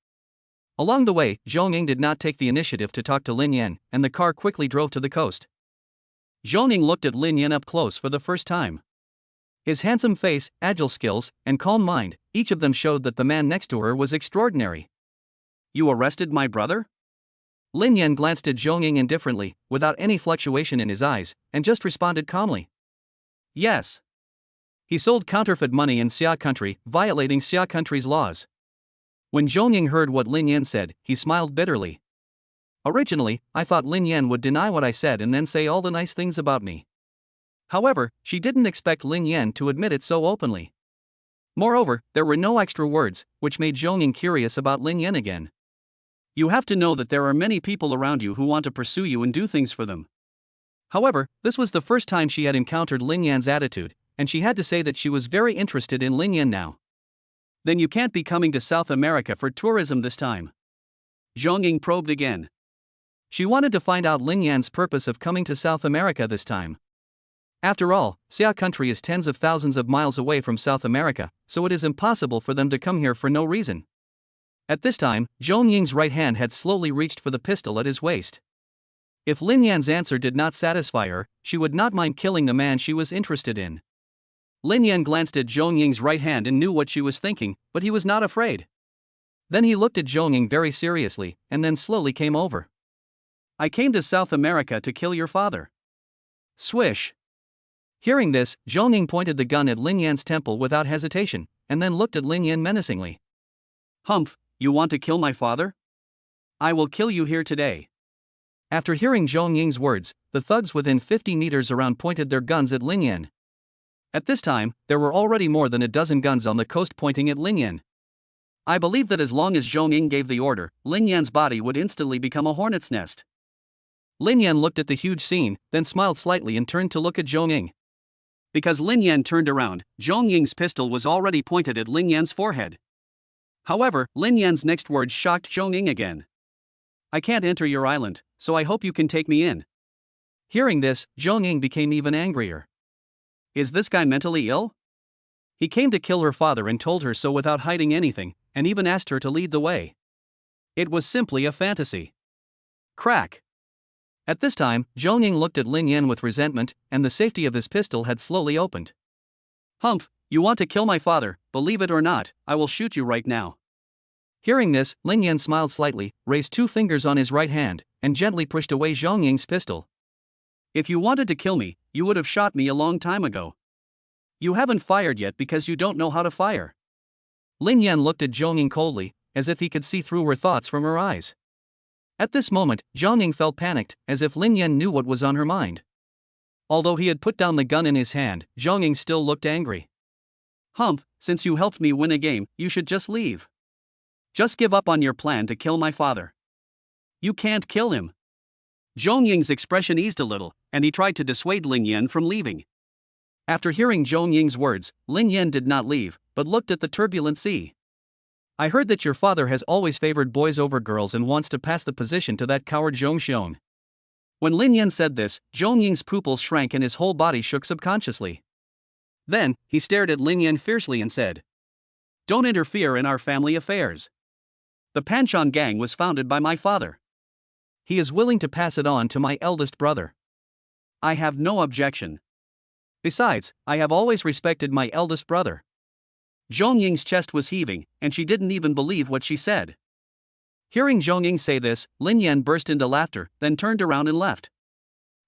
Along the way, Zhou Ning did not take the initiative to talk to Lin Yan, and the car quickly drove to the coast. Zhou Ning looked at Lin Yan up close for the first time. His handsome face, agile skills, and calm mind, each of them showed that the man next to her was extraordinary. You arrested my brother? Lin Yan glanced at Zhou Ning indifferently, without any fluctuation in his eyes, and just responded calmly. Yes. He sold counterfeit money in Xia country, violating Xia country's laws. When Zhou Ning heard what Lin Yan said, he smiled bitterly. Originally, I thought Lin Yan would deny what I said and then say all the nice things about me. However, she didn't expect Lin Yan to admit it so openly. Moreover, there were no extra words, which made Zhou Ning curious about Lin Yan again. You have to know that there are many people around you who want to pursue you and do things for them. However, this was the first time she had encountered Lin Yan's attitude, and she had to say that she was very interested in Lin Yan now. Then you can't be coming to South America for tourism this time. Zhou Ning probed again. She wanted to find out Lin Yan's purpose of coming to South America this time. After all, Xia country is tens of thousands of miles away from South America, so it is impossible for them to come here for no reason. At this time, Zhou Ning's right hand had slowly reached for the pistol at his waist. If Lin Yan's answer did not satisfy her, she would not mind killing the man she was interested in. Lin Yan glanced at Zhou Ning's right hand and knew what she was thinking, but he was not afraid. Then he looked at Zhou Ning very seriously, and then slowly came over. I came to South America to kill your father. Swish. Hearing this, Zhou Ning pointed the gun at Lin Yan's temple without hesitation, and then looked at Lin Yan menacingly. Humph, you want to kill my father? I will kill you here today. After hearing Zhou Ning's words, the thugs within 50 meters around pointed their guns at Lin Yan. At this time, there were already more than a dozen guns on the coast pointing at Lin Yan. I believe that as long as Zhou Ning gave the order, Lin Yan's body would instantly become a hornet's nest. Lin Yan looked at the huge scene, then smiled slightly and turned to look at Zhou Ning. Because Lin Yan turned around, Zhou Ning's pistol was already pointed at Lin Yan's forehead. However, Lin Yan's next words shocked Zhou Ning again. I can't enter your island, so I hope you can take me in. Hearing this, Zhou Ning became even angrier. Is this guy mentally ill? He came to kill her father and told her so without hiding anything, and even asked her to lead the way. It was simply a fantasy. Crack. At this time, Zhou Ning looked at Lin Yan with resentment, and the safety of his pistol had slowly opened. Humph, you want to kill my father, believe it or not, I will shoot you right now. Hearing this, Lin Yan smiled slightly, raised 2 fingers on his right hand, and gently pushed away Zhou Ning's pistol. If you wanted to kill me, you would have shot me a long time ago. You haven't fired yet because you don't know how to fire. Lin Yan looked at Zhou Ning coldly, as if he could see through her thoughts from her eyes. At this moment, Zhou Ning felt panicked, as if Lin Yan knew what was on her mind. Although he had put down the gun in his hand, Zhou Ning still looked angry. Humph, since you helped me win a game, you should just leave. Just give up on your plan to kill my father. You can't kill him. Zhong Ying's expression eased a little, and he tried to dissuade Lin Yan from leaving. After hearing Zhong Ying's words, Lin Yan did not leave, but looked at the turbulent sea. I heard that your father has always favored boys over girls and wants to pass the position to that coward Zhong Xiong. When Lin Yan said this, Zhong Ying's pupils shrank and his whole body shook subconsciously. Then, he stared at Lin Yan fiercely and said, "Don't interfere in our family affairs. The Panchon gang was founded by my father. He is willing to pass it on to my eldest brother. I have no objection. Besides, I have always respected my eldest brother." Zhong Ying's chest was heaving, and she didn't even believe what she said. Hearing Zhong Ying say this, Lin Yan burst into laughter, then turned around and left.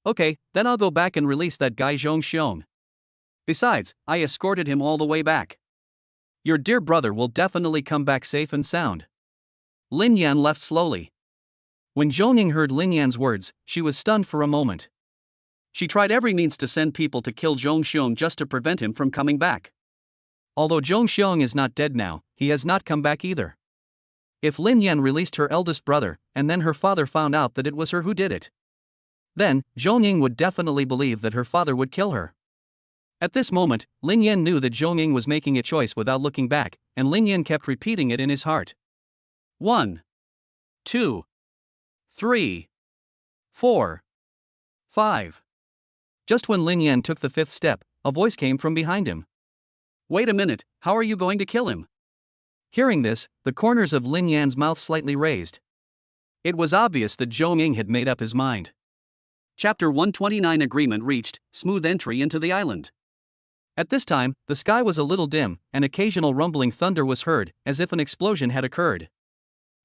"Okay, then I'll go back and release that guy Zhong Xiong. Besides, I escorted him all the way back. Your dear brother will definitely come back safe and sound." Lin Yan left slowly. When Zhong Ying heard Lin Yan's words, she was stunned for a moment. She tried every means to send people to kill Zhong Xiong just to prevent him from coming back. Although Zhong Xiong is not dead now, he has not come back either. If Lin Yan released her eldest brother, and then her father found out that it was her who did it, then Zhong Ying would definitely believe that her father would kill her. At this moment, Lin Yan knew that Zhong Ying was making a choice without looking back, and Lin Yan kept repeating it in his heart. 1, 2, 3, 4, 5. Just when Lin Yan took the fifth step, a voice came from behind him. "Wait a minute, how are you going to kill him?" Hearing this, the corners of Lin Yan's mouth slightly raised. It was obvious that Zhong Ying had made up his mind. Chapter 129 Agreement reached, smooth entry into the island. At this time, the sky was a little dim, and occasional rumbling thunder was heard, as if an explosion had occurred.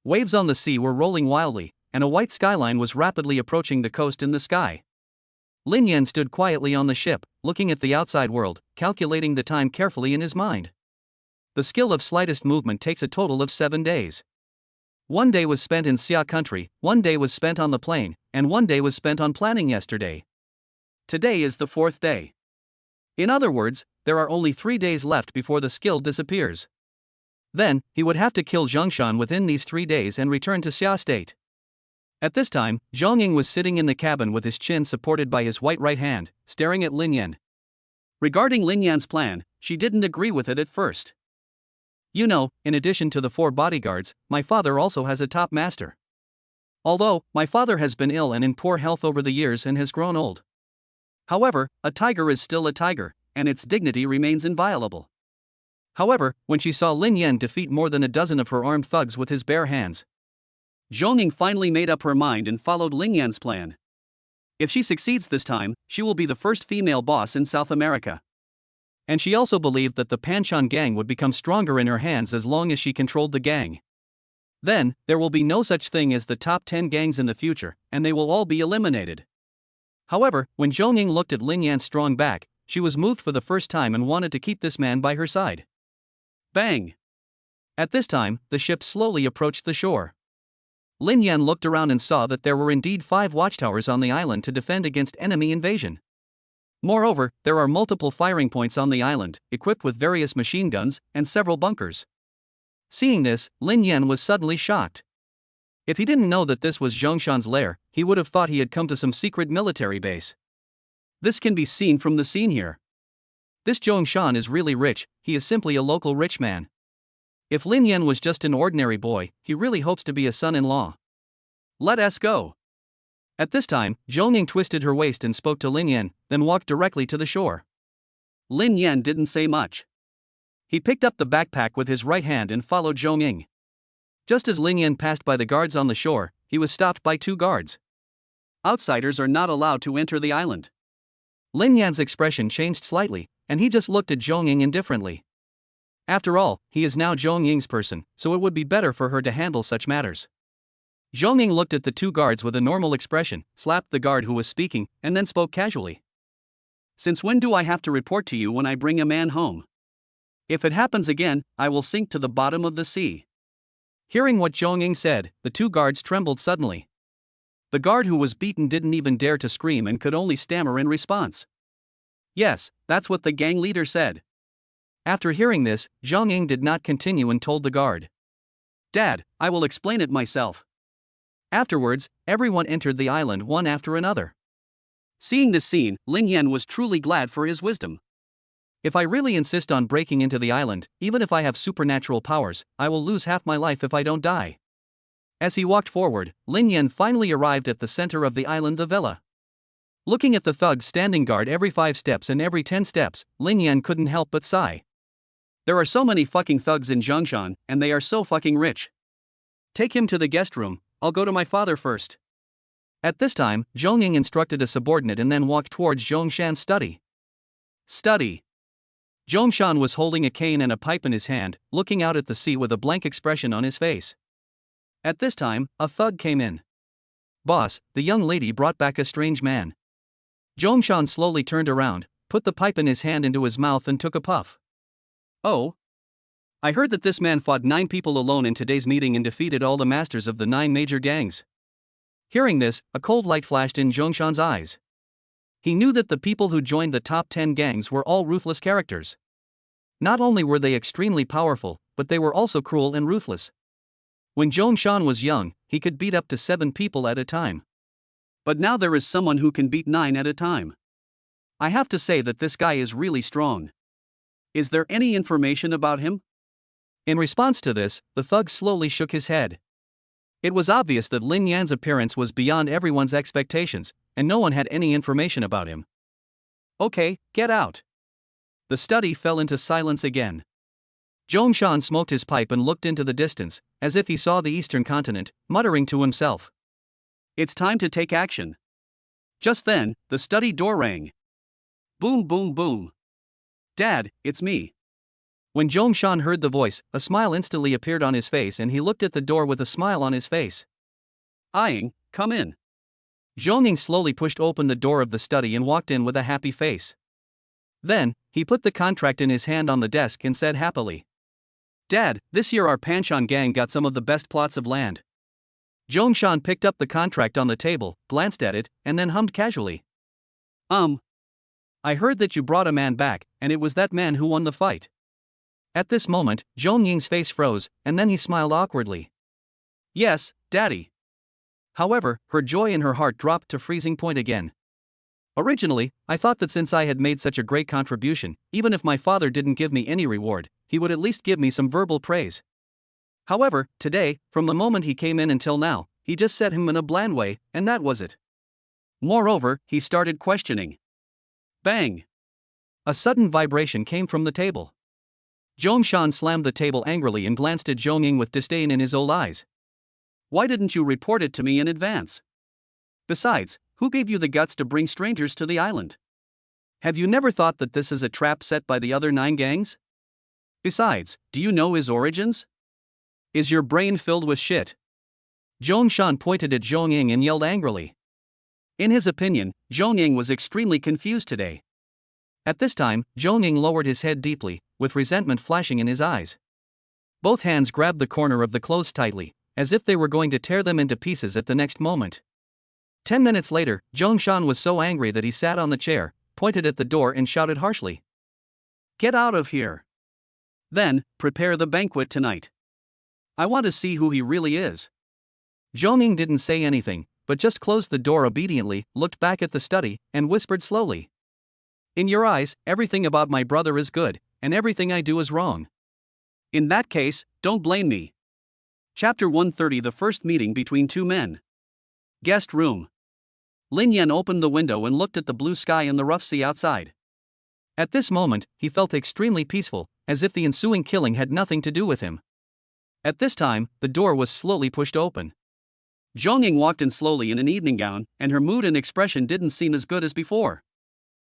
Waves on the sea were rolling wildly, and a white skyline was rapidly approaching the coast in the sky. Lin Yan stood quietly on the ship, looking at the outside world, calculating the time carefully in his mind. The skill of slightest movement takes a total of 7 days. 1 day was spent in Xia country, 1 day was spent on the plain, and 1 day was spent on planning yesterday. Today is the 4th day. In other words, there are only 3 days left before the skill disappears. Then, he would have to kill Zhongshan within these 3 days and return to Xia state. At this time, Zhong Ying was sitting in the cabin with his chin supported by his white right hand, staring at Lin Yan. Regarding Lin Yan's plan, she didn't agree with it at first. "You know, in addition to the 4 bodyguards, my father also has a top master. Although, my father has been ill and in poor health over the years and has grown old. However, a tiger is still a tiger, and its dignity remains inviolable." However, when she saw Lin Yan defeat more than a dozen of her armed thugs with his bare hands, Zhong Ying finally made up her mind and followed Lin Yan's plan. If she succeeds this time, she will be the first female boss in South America. And she also believed that the Panchon gang would become stronger in her hands as long as she controlled the gang. Then, there will be no such thing as the top 10 gangs in the future, and they will all be eliminated. However, when Zhong Ying looked at Lin Yan's strong back, she was moved for the first time and wanted to keep this man by her side. Bang! At this time, the ship slowly approached the shore. Lin Yan looked around and saw that there were indeed 5 watchtowers on the island to defend against enemy invasion. Moreover, there are multiple firing points on the island, equipped with various machine guns, and several bunkers. Seeing this, Lin Yan was suddenly shocked. If he didn't know that this was Zhongshan's lair, he would have thought he had come to some secret military base. This can be seen from the scene here. This Zhongshan is really rich, he is simply a local rich man. If Lin Yan was just an ordinary boy, he really hopes to be a son-in-law. Let us go. At this time, Zhong Ying twisted her waist and spoke to Lin Yan, then walked directly to the shore. Lin Yan didn't say much. He picked up the backpack with his right hand and followed Zhong Ying. Just as Lin Yan passed by the guards on the shore, he was stopped by 2 guards. Outsiders are not allowed to enter the island. Lin Yan's expression changed slightly, and he just looked at Zhong Ying indifferently. After all, he is now Zhong Ying's person, so it would be better for her to handle such matters. Zhong Ying looked at the 2 guards with a normal expression, slapped the guard who was speaking, and then spoke casually. "Since when do I have to report to you when I bring a man home? If it happens again, I will sink to the bottom of the sea." Hearing what Zhong Ying said, the 2 guards trembled suddenly. The guard who was beaten didn't even dare to scream and could only stammer in response. "Yes, that's what the gang leader said." After hearing this, Zhang Ying did not continue and told the guard. Dad, I will explain it myself. Afterwards, everyone entered the island one after another. Seeing this scene, Lin Yan was truly glad for his wisdom. If I really insist on breaking into the island, even if I have supernatural powers, I will lose half my life if I don't die. As he walked forward, Lin Yan finally arrived at the center of the island, the villa. Looking at the thugs standing guard every 5 steps and every 10 steps, Lin Yan couldn't help but sigh. There are so many fucking thugs in Zhongshan, and they are so fucking rich. Take him to the guest room, I'll go to my father first. At this time, Zhong Ying instructed a subordinate and then walked towards Zhongshan's study. Study. Zhongshan was holding a cane and a pipe in his hand, looking out at the sea with a blank expression on his face. At this time, a thug came in. Boss, the young lady brought back a strange man. Zhongshan slowly turned around, put the pipe in his hand into his mouth and took a puff. Oh. I heard that this man fought 9 people alone in today's meeting and defeated all the masters of the 9 major gangs. Hearing this, a cold light flashed in Zhongshan's eyes. He knew that the people who joined the top 10 gangs were all ruthless characters. Not only were they extremely powerful, but they were also cruel and ruthless. When Zhongshan was young, he could beat up to 7 people at a time. But now there is someone who can beat 9 at a time. I have to say that this guy is really strong. Is there any information about him? In response to this, the thug slowly shook his head. It was obvious that Lin Yan's appearance was beyond everyone's expectations, and no one had any information about him. Okay, get out. The study fell into silence again. Zhongshan smoked his pipe and looked into the distance, as if he saw the eastern continent, muttering to himself. It's time to take action. Just then, the study door rang. Boom, boom, boom. Dad, it's me. When Zhongshan heard the voice, a smile instantly appeared on his face and he looked at the door with a smile on his face. Ying, come in. Zhong slowly pushed open the door of the study and walked in with a happy face. Then, he put the contract in his hand on the desk and said happily. Dad, this year our Panshan gang got some of the best plots of land. Zhongshan picked up the contract on the table, glanced at it, and then hummed casually. I heard that you brought a man back, and it was that man who won the fight. At this moment, Zhong Ying's face froze, and then he smiled awkwardly. Yes, Daddy. However, her joy in her heart dropped to freezing point again. Originally, I thought that since I had made such a great contribution, even if my father didn't give me any reward, he would at least give me some verbal praise. However, today, from the moment he came in until now, he just said him in a bland way, and that was it. Moreover, he started questioning. Bang! A sudden vibration came from the table. Zhongshan slammed the table angrily and glanced at Zhong Ying with disdain in his old eyes. Why didn't you report it to me in advance? Besides, who gave you the guts to bring strangers to the island? Have you never thought that this is a trap set by the other 9 gangs? Besides, do you know his origins? Is your brain filled with shit? Zhongshan pointed at Zhong Ying and yelled angrily. In his opinion, Zhong Ying was extremely confused today. At this time, Zhong Ying lowered his head deeply, with resentment flashing in his eyes. Both hands grabbed the corner of the clothes tightly, as if they were going to tear them into pieces at the next moment. 10 minutes later, Zhongshan was so angry that he sat on the chair, pointed at the door and shouted harshly. Get out of here. Then, prepare the banquet tonight. I want to see who he really is. Zhong Ying didn't say anything, but just closed the door obediently, looked back at the study, and whispered slowly. In your eyes, everything about my brother is good, and everything I do is wrong. In that case, don't blame me. Chapter 130 The First Meeting Between Two Men. Guest Room. Lin Yan opened the window and looked at the blue sky and the rough sea outside. At this moment, he felt extremely peaceful, as if the ensuing killing had nothing to do with him. At this time, the door was slowly pushed open. Zhong Ying walked in slowly in an evening gown, and her mood and expression didn't seem as good as before.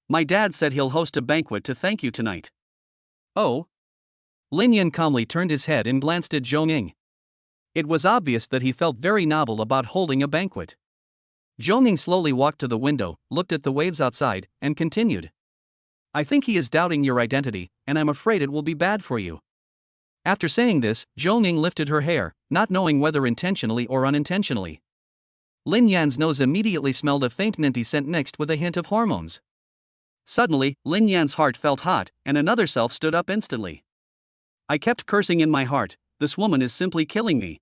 My dad said he'll host a banquet to thank you tonight. Oh? Lin Yan calmly turned his head and glanced at Zhong Ying. It was obvious that he felt very noble about holding a banquet. Zhong Ying slowly walked to the window, looked at the waves outside, and continued. I think he is doubting your identity, and I'm afraid it will be bad for you. After saying this, Zhong Ying lifted her hair, not knowing whether intentionally or unintentionally. Lin Yan's nose immediately smelled a faint minty scent mixed with a hint of hormones. Suddenly, Lin Yan's heart felt hot, and another self stood up instantly. I kept cursing in my heart, this woman is simply killing me.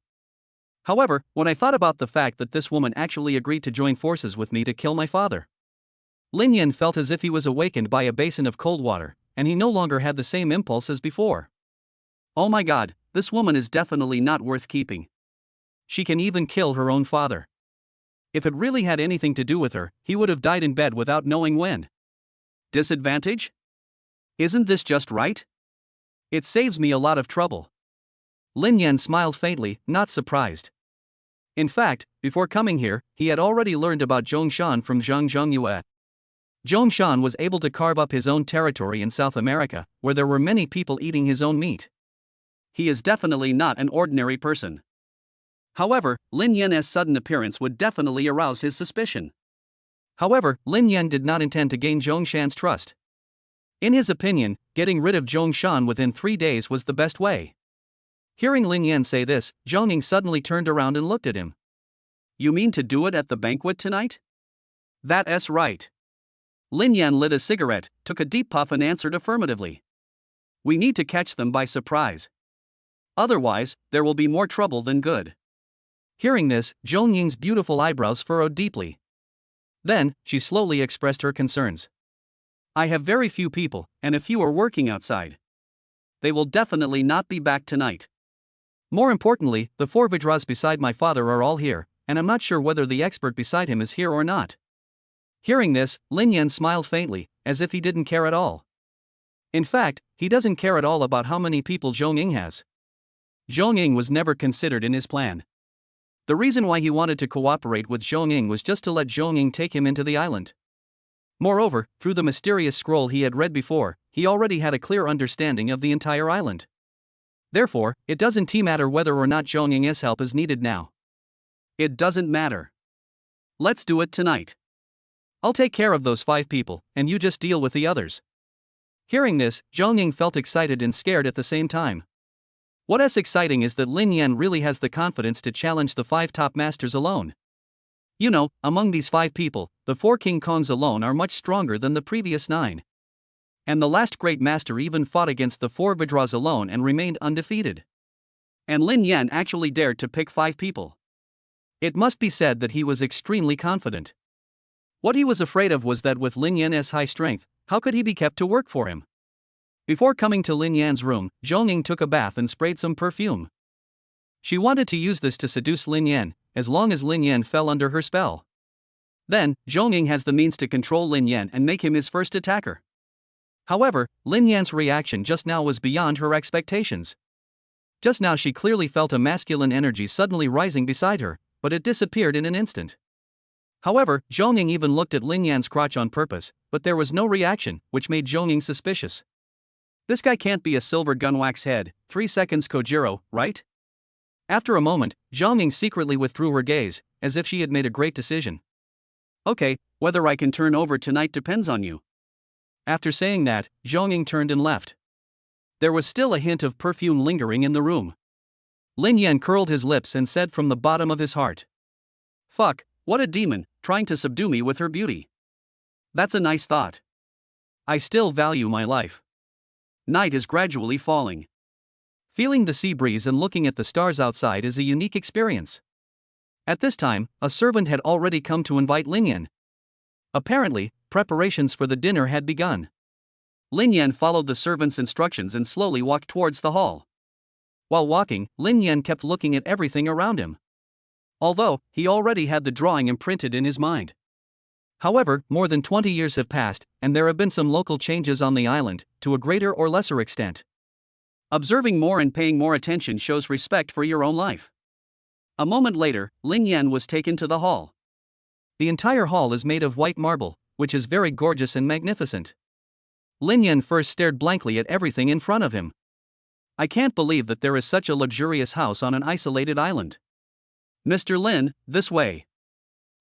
However, when I thought about the fact that this woman actually agreed to join forces with me to kill my father, Lin Yan felt as if he was awakened by a basin of cold water, and he no longer had the same impulse as before. Oh my god, this woman is definitely not worth keeping. She can even kill her own father. If it really had anything to do with her, he would have died in bed without knowing when. Disadvantage? Isn't this just right? It saves me a lot of trouble. Lin Yan smiled faintly, not surprised. In fact, before coming here, he had already learned about Zhong Shan from Zhang Zhengyue. Zhong Shan was able to carve up his own territory in South America, where there were many people eating his own meat. He is definitely not an ordinary person. However, Lin Yan's sudden appearance would definitely arouse his suspicion. However, Lin Yan did not intend to gain Zhong Shan's trust. In his opinion, getting rid of Zhong Shan within 3 days was the best way. Hearing Lin Yan say this, Zhong Ying suddenly turned around and looked at him. You mean to do it at the banquet tonight? That's right. Lin Yan lit a cigarette, took a deep puff and answered affirmatively. We need to catch them by surprise. Otherwise, there will be more trouble than good. Hearing this, Zhong Ying's beautiful eyebrows furrowed deeply. Then, she slowly expressed her concerns. I have very few people, and a few are working outside. They will definitely not be back tonight. More importantly, the 4 Vajras beside my father are all here, and I'm not sure whether the expert beside him is here or not. Hearing this, Lin Yan smiled faintly, as if he didn't care at all. In fact, he doesn't care at all about how many people Zhong Ying has. Zhong Ying was never considered in his plan. The reason why he wanted to cooperate with Zhong Ying was just to let Zhong Ying take him into the island. Moreover, through the mysterious scroll he had read before, he already had a clear understanding of the entire island. Therefore, it doesn't matter whether or not Zhong Ying's help is needed now. It doesn't matter. Let's do it tonight. I'll take care of those 5 people, and you just deal with the others. Hearing this, Zhong Ying felt excited and scared at the same time. What's exciting is that Lin Yan really has the confidence to challenge the 5 top masters alone. You know, among these 5 people, the 4 King Kongs alone are much stronger than the previous 9. And the last great master even fought against the 4 Vajras alone and remained undefeated. And Lin Yan actually dared to pick 5 people. It must be said that he was extremely confident. What he was afraid of was that with Lin Yan's high strength, how could he be kept to work for him? Before coming to Lin Yan's room, Zhong Ying took a bath and sprayed some perfume. She wanted to use this to seduce Lin Yan, as long as Lin Yan fell under her spell. Then, Zhong Ying has the means to control Lin Yan and make him his first attacker. However, Lin Yan's reaction just now was beyond her expectations. Just now she clearly felt a masculine energy suddenly rising beside her, but it disappeared in an instant. However, Zhong Ying even looked at Lin Yan's crotch on purpose, but there was no reaction, which made Zhong Ying suspicious. This guy can't be a silver gunwax head, 3 seconds Kojiro, right? After a moment, Zhong Ying secretly withdrew her gaze, as if she had made a great decision. Okay, whether I can turn over tonight depends on you. After saying that, Zhong Ying turned and left. There was still a hint of perfume lingering in the room. Lin Yan curled his lips and said from the bottom of his heart. Fuck, what a demon, trying to subdue me with her beauty. That's a nice thought. I still value my life. Night is gradually falling. Feeling the sea breeze and looking at the stars outside is a unique experience. At this time, a servant had already come to invite Lin Yan. Apparently, preparations for the dinner had begun. Lin Yan followed the servant's instructions and slowly walked towards the hall. While walking, Lin Yan kept looking at everything around him. Although, he already had the drawing imprinted in his mind. However, more than 20 years have passed, and there have been some local changes on the island, to a greater or lesser extent. Observing more and paying more attention shows respect for your own life. A moment later, Lin Yan was taken to the hall. The entire hall is made of white marble, which is very gorgeous and magnificent. Lin Yan first stared blankly at everything in front of him. I can't believe that there is such a luxurious house on an isolated island. Mr. Lin, this way.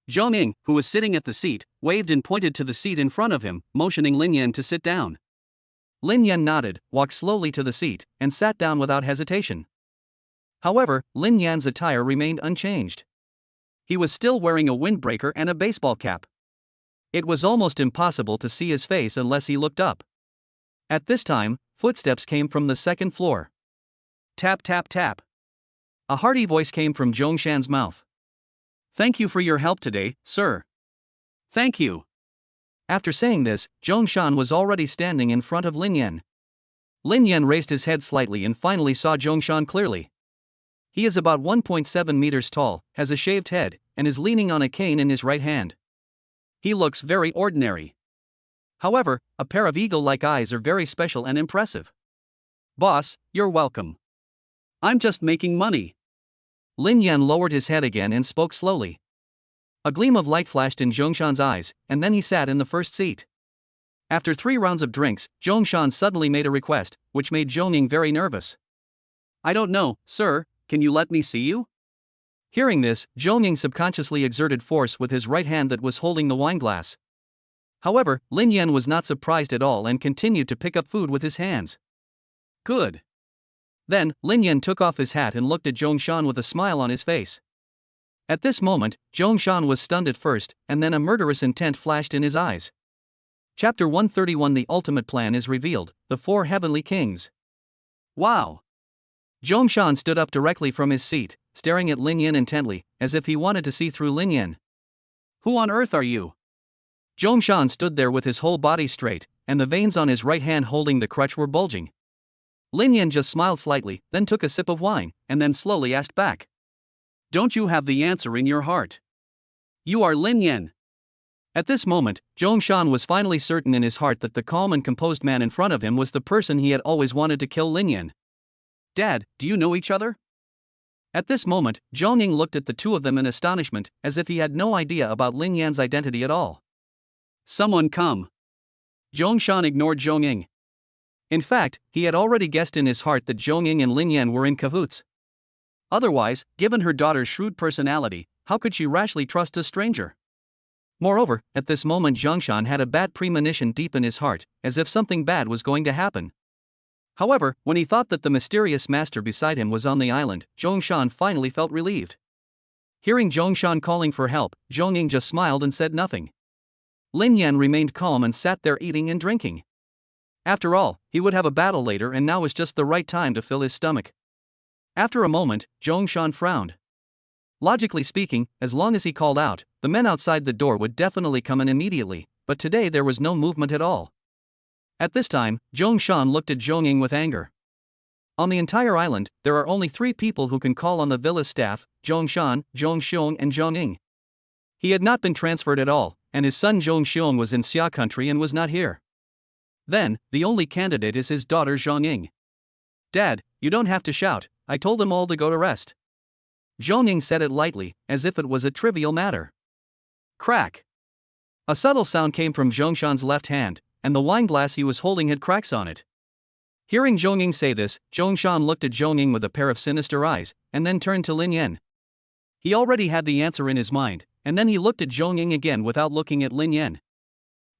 Zhong Ying, who was sitting at the seat, waved and pointed to the seat in front of him, motioning Lin Yan to sit down. Lin Yan nodded, walked slowly to the seat, and sat down without hesitation. However, Lin Yan's attire remained unchanged. He was still wearing a windbreaker and a baseball cap. It was almost impossible to see his face unless he looked up. At this time, footsteps came from the second floor. Tap tap tap. A hearty voice came from Zhongshan's mouth. Thank you for your help today, sir. Thank you. After saying this, Zhongshan was already standing in front of Lin Yan. Lin Yan raised his head slightly and finally saw Zhongshan clearly. He is about 1.7 meters tall, has a shaved head, and is leaning on a cane in his right hand. He looks very ordinary. However, a pair of eagle-like eyes are very special and impressive. Boss, you're welcome. I'm just making money. Lin Yan lowered his head again and spoke slowly. A gleam of light flashed in Zhongshan's eyes, and then he sat in the first seat. After 3 rounds of drinks, Zhongshan suddenly made a request, which made Zhongying very nervous. I don't know, sir, can you let me see you? Hearing this, Zhongying subconsciously exerted force with his right hand that was holding the wine glass. However, Lin Yan was not surprised at all and continued to pick up food with his hands. Good. Then, Lin Yan took off his hat and looked at Zhongshan with a smile on his face. At this moment, Zhongshan was stunned at first, and then a murderous intent flashed in his eyes. Chapter 131 The ultimate plan is revealed, the 4 heavenly kings. Wow. Zhongshan stood up directly from his seat, staring at Lin Yan intently, as if he wanted to see through Lin Yan. Who on earth are you? Zhongshan stood there with his whole body straight, and the veins on his right hand holding the crutch were bulging. Lin Yan just smiled slightly, then took a sip of wine, and then slowly asked back. Don't you have the answer in your heart? You are Lin Yan. At this moment, Zhongshan was finally certain in his heart that the calm and composed man in front of him was the person he had always wanted to kill. Lin Yan. Dad, do you know each other? At this moment, Zhongying looked at the two of them in astonishment, as if he had no idea about Lin Yan's identity at all. Someone come. Zhongshan ignored Zhongying. In fact, he had already guessed in his heart that Zhongying and Lin Yan were in cahoots. Otherwise, given her daughter's shrewd personality, how could she rashly trust a stranger? Moreover, at this moment Zhongshan had a bad premonition deep in his heart, as if something bad was going to happen. However, when he thought that the mysterious master beside him was on the island, Zhongshan finally felt relieved. Hearing Zhongshan calling for help, Zhongying just smiled and said nothing. Lin Yan remained calm and sat there eating and drinking. After all, he would have a battle later and now was just the right time to fill his stomach. After a moment, Zhongshan frowned. Logically speaking, as long as he called out, the men outside the door would definitely come in immediately, but today there was no movement at all. At this time, Zhongshan looked at Zhongying with anger. On the entire island, there are only 3 people who can call on the villa's staff, Zhongshan, Zhongxiong and Zhongying. He had not been transferred at all, and his son Zhongxiong was in Xia country and was not here. Then, the only candidate is his daughter Zhongying. Dad, you don't have to shout, I told them all to go to rest. Zhongying said it lightly, as if it was a trivial matter. Crack. A subtle sound came from Zhongshan's left hand, and the wine glass he was holding had cracks on it. Hearing Zhongying say this, Zhongshan looked at Zhongying with a pair of sinister eyes, and then turned to Lin Yan. He already had the answer in his mind, and then he looked at Zhongying again without looking at Lin Yan.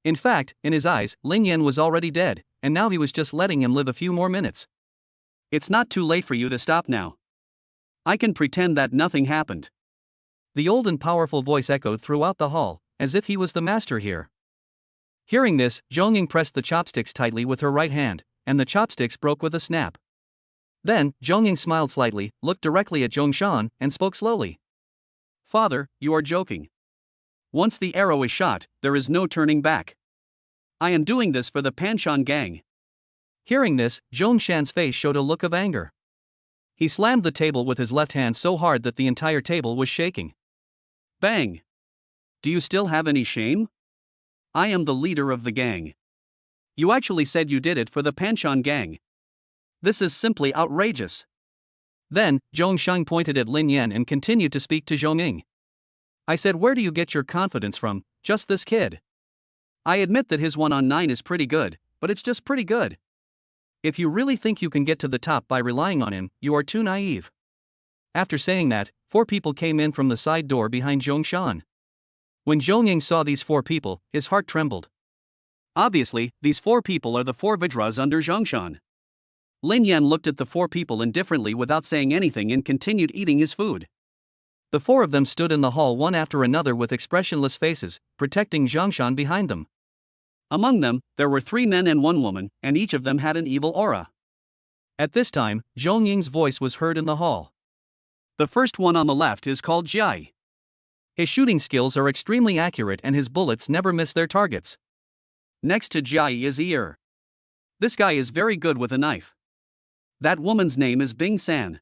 In fact, in his eyes, Lin Yan was already dead, and now he was just letting him live a few more minutes. It's not too late for you to stop now. I can pretend that nothing happened. The old and powerful voice echoed throughout the hall, as if he was the master here. Hearing this, Zhongying pressed the chopsticks tightly with her right hand, and the chopsticks broke with a snap. Then, Zhongying smiled slightly, looked directly at Zhongshan, and spoke slowly. Father, you are joking. Once the arrow is shot, there is no turning back. I am doing this for the Panshan gang. Hearing this, Zhongshan's face showed a look of anger. He slammed the table with his left hand so hard that the entire table was shaking. Bang! Do you still have any shame? I am the leader of the gang. You actually said you did it for the Panshan gang. This is simply outrageous. Then, Zhongshan pointed at Lin Yan and continued to speak to Zhongying. I said, where do you get your confidence from, just this kid? I admit that his 1-on-9 is pretty good, but it's just pretty good. If you really think you can get to the top by relying on him, you are too naive. After saying that, 4 people came in from the side door behind Zhongshan. When Zhongying saw these 4 people, his heart trembled. Obviously, these 4 people are the 4 Vajras under Zhongshan. Lin Yan looked at the 4 people indifferently without saying anything and continued eating his food. The four of them stood in the hall one after another with expressionless faces, protecting Zhongshan behind them. Among them, there were 3 men and 1 woman, and each of them had an evil aura. At this time, Zhong Ying's voice was heard in the hall. The first one on the left is called Jai. His shooting skills are extremely accurate and his bullets never miss their targets. Next to Jai is Er. This guy is very good with a knife. That woman's name is Bing San.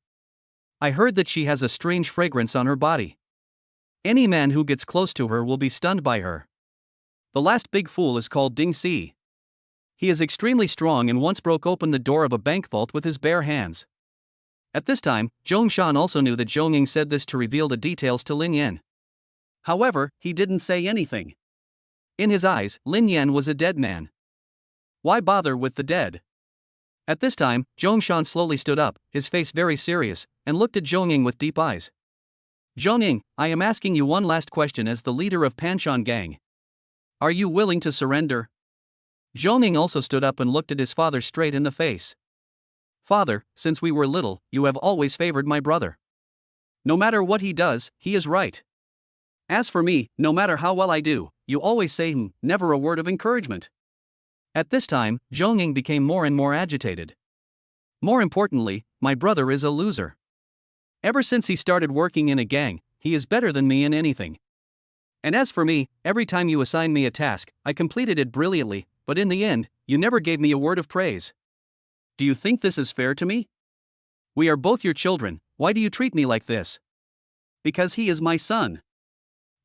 I heard that she has a strange fragrance on her body. Any man who gets close to her will be stunned by her. The last big fool is called Ding Si. He is extremely strong and once broke open the door of a bank vault with his bare hands. At this time, Zhongshan also knew that Zhong Ying said this to reveal the details to Lin Yan. However, he didn't say anything. In his eyes, Lin Yan was a dead man. Why bother with the dead? At this time, Zhongshan slowly stood up, his face very serious, and looked at Zhong Ying with deep eyes. Zhong Ying, I am asking you one last question as the leader of Panshan Gang. Are you willing to surrender? Zhong Ying also stood up and looked at his father straight in the face. Father, since we were little, you have always favored my brother. No matter what he does, he is right. As for me, no matter how well I do, you always say never a word of encouragement. At this time, Zhong Ying became more and more agitated. More importantly, my brother is a loser. Ever since he started working in a gang, he is better than me in anything. And as for me, every time you assigned me a task, I completed it brilliantly, but in the end, you never gave me a word of praise. Do you think this is fair to me? We are both your children, why do you treat me like this? Because he is my son.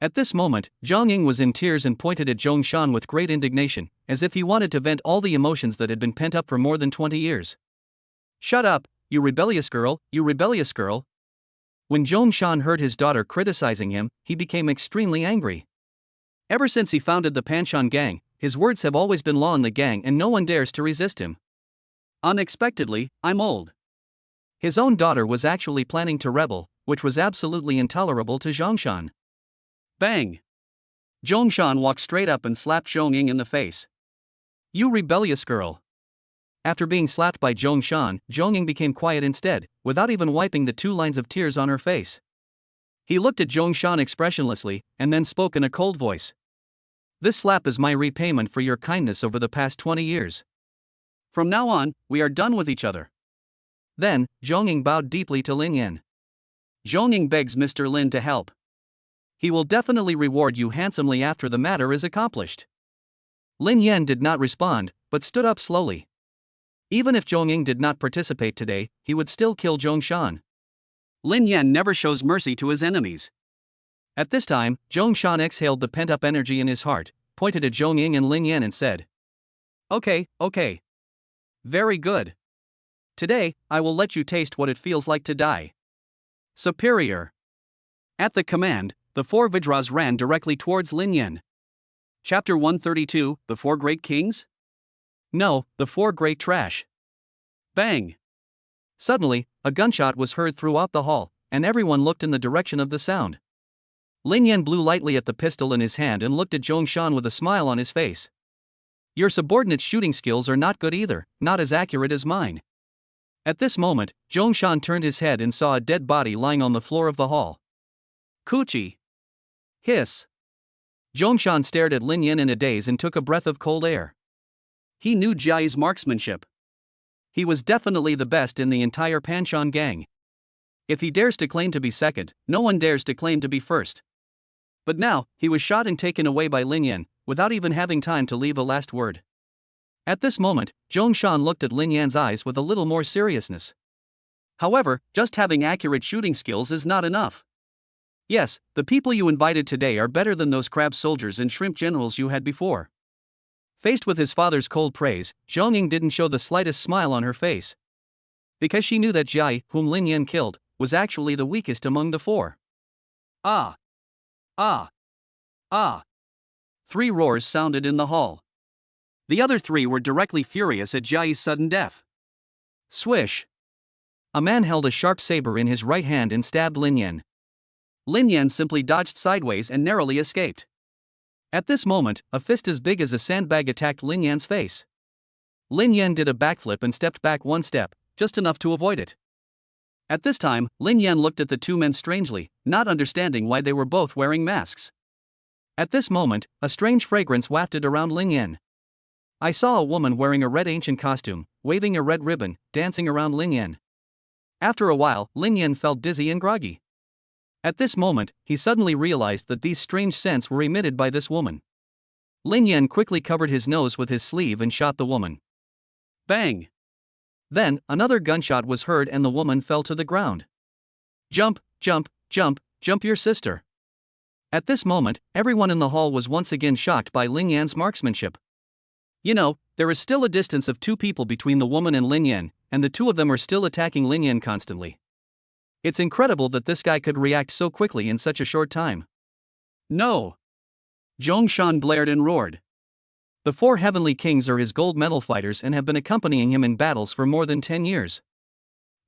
At this moment, Zhong Ying was in tears and pointed at Zhongshan with great indignation, as if he wanted to vent all the emotions that had been pent up for more than 20 years. Shut up, you rebellious girl, you rebellious girl. When Zhongshan heard his daughter criticizing him, he became extremely angry. Ever since he founded the Panshan Gang, his words have always been law in the gang and no one dares to resist him. Unexpectedly, I'm old. His own daughter was actually planning to rebel, which was absolutely intolerable to Zhongshan. Bang! Zhongshan walked straight up and slapped Zhong Ying in the face. You rebellious girl. After being slapped by Zhongshan, Zhong Ying became quiet instead, without even wiping the 2 lines of tears on her face. He looked at Zhongshan expressionlessly, and then spoke in a cold voice. This slap is my repayment for your kindness over the past 20 years. From now on, we are done with each other. Then, Zhong Ying bowed deeply to Lin Yan. Zhong Ying begs Mr. Lin to help. He will definitely reward you handsomely after the matter is accomplished. Lin Yan did not respond, but stood up slowly. Even if Zhong Ying did not participate today, he would still kill Zhongshan. Lin Yan never shows mercy to his enemies. At this time, Zhongshan exhaled the pent-up energy in his heart, pointed at Zhong Ying and Lin Yan and said, Okay. Very good. Today, I will let you taste what it feels like to die. Superior. At the command, the 4 Vajras ran directly towards Lin Yan. Chapter 132, The 4 Great Kings? No, the 4 Great Trash. Bang! Suddenly, a gunshot was heard throughout the hall, and everyone looked in the direction of the sound. Lin Yan blew lightly at the pistol in his hand and looked at Zhongshan with a smile on his face. Your subordinate's shooting skills are not good either, not as accurate as mine. At this moment, Zhongshan turned his head and saw a dead body lying on the floor of the hall. Coochie! Hiss! Zhongshan stared at Lin Yan in a daze and took a breath of cold air. He knew Jiai's marksmanship. He was definitely the best in the entire Panshan Gang. If he dares to claim to be second, no one dares to claim to be first. But now, he was shot and taken away by Lin Yan, without even having time to leave a last word. At this moment, Zhongshan looked at Lin Yan's eyes with a little more seriousness. However, just having accurate shooting skills is not enough. Yes, the people you invited today are better than those crab soldiers and shrimp generals you had before. Faced with his father's cold praise, Zhong Ying didn't show the slightest smile on her face. Because she knew that Jai, whom Lin Yan killed, was actually the weakest among the 4. Ah! 3 roars sounded in the hall. The other 3 were directly furious at Jai's sudden death. Swish! A man held a sharp saber in his right hand and stabbed Lin Yan. Lin Yan simply dodged sideways and narrowly escaped. At this moment, a fist as big as a sandbag attacked Lin Yan's face. Lin Yan did a backflip and stepped back 1 step, just enough to avoid it. At this time, Lin Yan looked at the two men strangely, not understanding why they were both wearing masks. At this moment, a strange fragrance wafted around Lin Yan. I saw a woman wearing a red ancient costume, waving a red ribbon, dancing around Lin Yan. After a while, Lin Yan felt dizzy and groggy. At this moment, he suddenly realized that these strange scents were emitted by this woman. Lin Yan quickly covered his nose with his sleeve and shot the woman. Bang! Then, another gunshot was heard and the woman fell to the ground. Jump, jump, jump, jump your sister. At this moment, everyone in the hall was once again shocked by Lin Yan's marksmanship. You know, there is still a distance of 2 people between the woman and Lin Yan, and the 2 of them are still attacking Lin Yan constantly. It's incredible that this guy could react so quickly in such a short time. No! Zhongshan blared and roared. The 4 heavenly kings are his gold medal fighters and have been accompanying him in battles for more than 10 years.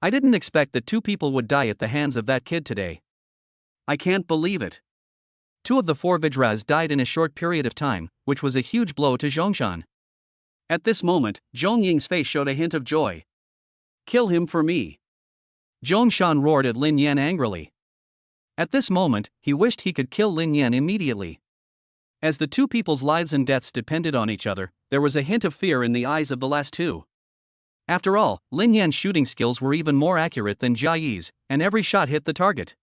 I didn't expect that 2 people would die at the hands of that kid today. I can't believe it. 2 of the 4 Vajras died in a short period of time, which was a huge blow to Zhongshan. At this moment, Zhong Ying's face showed a hint of joy. Kill him for me. Zhongshan roared at Lin Yan angrily. At this moment, he wished he could kill Lin Yan immediately. As the 2 people's lives and deaths depended on each other, there was a hint of fear in the eyes of the last 2. After all, Lin Yan's shooting skills were even more accurate than Jia Yi's, and every shot hit the target.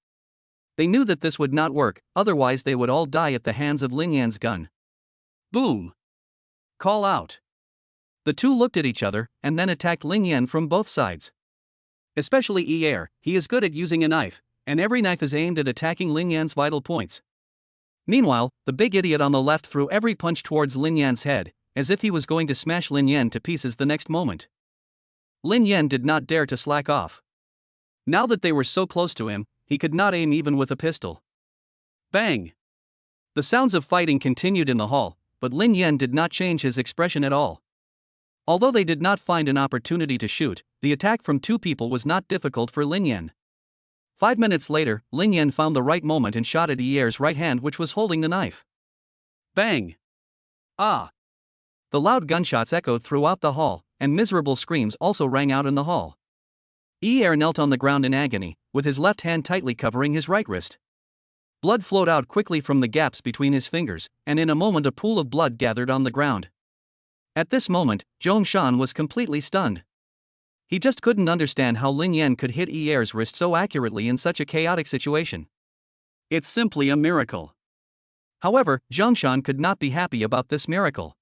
They knew that this would not work, otherwise they would all die at the hands of Lin Yan's gun. Boom! Call out. The 2 looked at each other, and then attacked Lin Yan from both sides. Especially Yi, he is good at using a knife, and every knife is aimed at attacking Lin Yan's vital points. Meanwhile, the big idiot on the left threw every punch towards Lin Yan's head, as if he was going to smash Lin Yan to pieces the next moment. Lin Yan did not dare to slack off. Now that they were so close to him, he could not aim even with a pistol. Bang! The sounds of fighting continued in the hall, but Lin Yan did not change his expression at all. Although they did not find an opportunity to shoot, the attack from 2 people was not difficult for Lin Yan. 5 minutes later, Lin Yan found the right moment and shot at Yier's right hand, which was holding the knife. Bang! Ah! The loud gunshots echoed throughout the hall, and miserable screams also rang out in the hall. Yier knelt on the ground in agony, with his left hand tightly covering his right wrist. Blood flowed out quickly from the gaps between his fingers, and in a moment a pool of blood gathered on the ground. At this moment, Zhongshan was completely stunned. He just couldn't understand how Lin Yan could hit Yier's wrist so accurately in such a chaotic situation. It's simply a miracle. However, Zhongshan could not be happy about this miracle.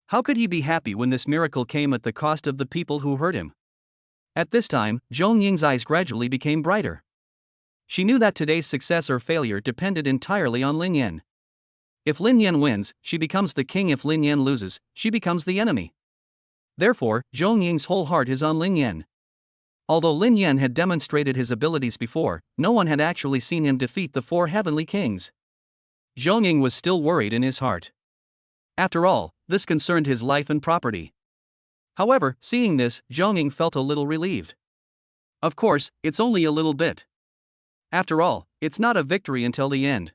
How could he be happy when this miracle came at the cost of the people who hurt him? At this time, Zhong Ying's eyes gradually became brighter. She knew that today's success or failure depended entirely on Lin Yan. If Lin Yan wins, she becomes the king. If Lin Yan loses, she becomes the enemy. Therefore, Zhong Ying's whole heart is on Lin Yan. Although Lin Yan had demonstrated his abilities before, no one had actually seen him defeat the 4 heavenly kings. Zhong Ying was still worried in his heart. After all, this concerned his life and property. However, seeing this, Zhong Ying felt a little relieved. Of course, it's only a little bit. After all, it's not a victory until the end.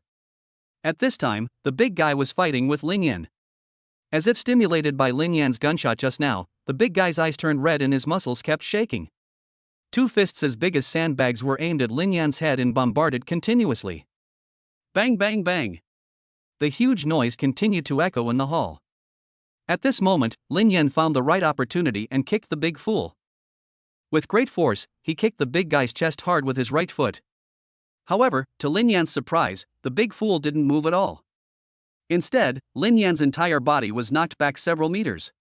At this time, the big guy was fighting with Lin Yan. As if stimulated by Lin Yan's gunshot just now, the big guy's eyes turned red and his muscles kept shaking. 2 fists as big as sandbags were aimed at Lin Yan's head and bombarded continuously. Bang bang bang! The huge noise continued to echo in the hall. At this moment, Lin Yan found the right opportunity and kicked the big fool. With great force, he kicked the big guy's chest hard with his right foot. However, to Lin Yan's surprise, the big fool didn't move at all. Instead, Lin Yan's entire body was knocked back several meters.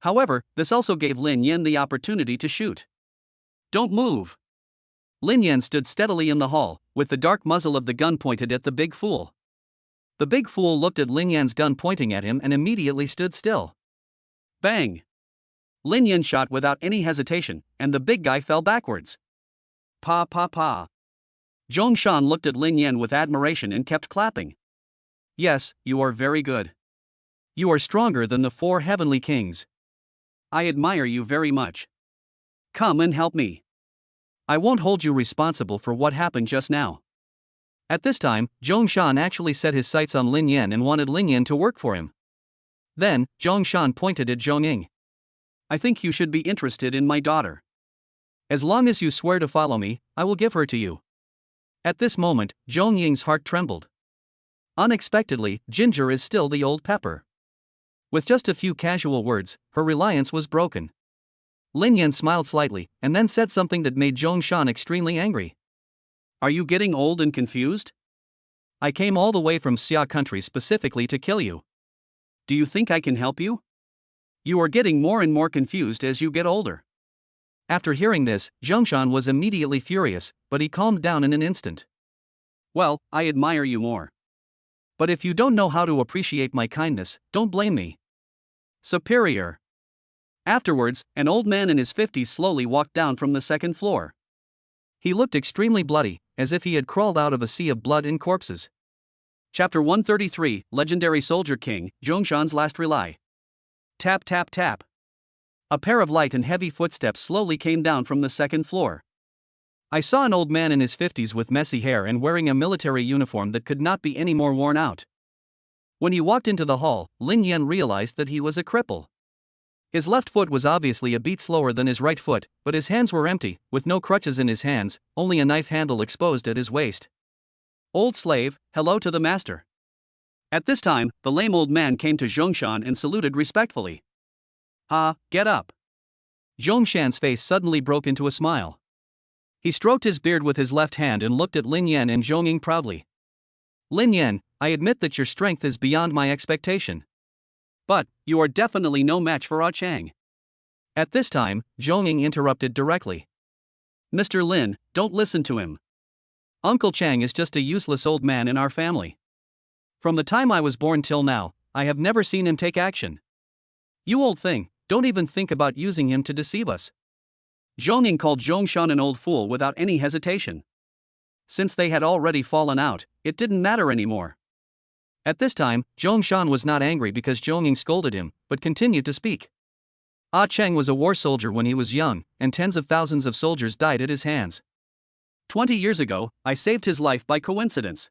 However, this also gave Lin Yan the opportunity to shoot. Don't move! Lin Yan stood steadily in the hall, with the dark muzzle of the gun pointed at the big fool. The big fool looked at Lin Yan's gun pointing at him and immediately stood still. Bang! Lin Yan shot without any hesitation, and the big guy fell backwards. Pa pa pa! Zhongshan looked at Lin Yan with admiration and kept clapping. Yes, you are very good. You are stronger than the 4 heavenly kings. I admire you very much. Come and help me. I won't hold you responsible for what happened just now. At this time, Zhongshan actually set his sights on Lin Yan and wanted Lin Yan to work for him. Then, Zhongshan pointed at Zhong Ying. I think you should be interested in my daughter. As long as you swear to follow me, I will give her to you. At this moment, Zhong Ying's heart trembled. Unexpectedly, Ginger is still the old pepper. With just a few casual words, her reliance was broken. Lin Yan smiled slightly, and then said something that made Zhong Shan extremely angry. Are you getting old and confused? I came all the way from Xia country specifically to kill you. Do you think I can help you? You are getting more and more confused as you get older. After hearing this, Zhongshan was immediately furious, but he calmed down in an instant. Well, I admire you more. But if you don't know how to appreciate my kindness, don't blame me. Superior. Afterwards, an old man in his 50s slowly walked down from the second floor. He looked extremely bloody, as if he had crawled out of a sea of blood and corpses. Chapter 133, Legendary Soldier King, Zhongshan's Last Rely. Tap tap tap. A pair of light and heavy footsteps slowly came down from the second floor. I saw an old man in his 50s with messy hair and wearing a military uniform that could not be any more worn out. When he walked into the hall, Lin Yan realized that he was a cripple. His left foot was obviously a beat slower than his right foot, but his hands were empty, with no crutches in his hands, only a knife handle exposed at his waist. Old slave, hello to the master. At this time, the lame old man came to Zhongshan and saluted respectfully. Get up. Zhongshan's face suddenly broke into a smile. He stroked his beard with his left hand and looked at Lin Yan and Zhong Ying proudly. Lin Yan, I admit that your strength is beyond my expectation. But, you are definitely no match for Ah Chang. At this time, Zhong Ying interrupted directly. Mr. Lin, don't listen to him. Uncle Chang is just a useless old man in our family. From the time I was born till now, I have never seen him take action. You old thing, don't even think about using him to deceive us. Zhong Ying called Zhongshan an old fool without any hesitation. Since they had already fallen out, it didn't matter anymore. At this time, Zhongshan was not angry because Zhong Ying scolded him, but continued to speak. Ah Cheng was a war soldier when he was young, and tens of thousands of soldiers died at his hands. 20 years ago, I saved his life by coincidence.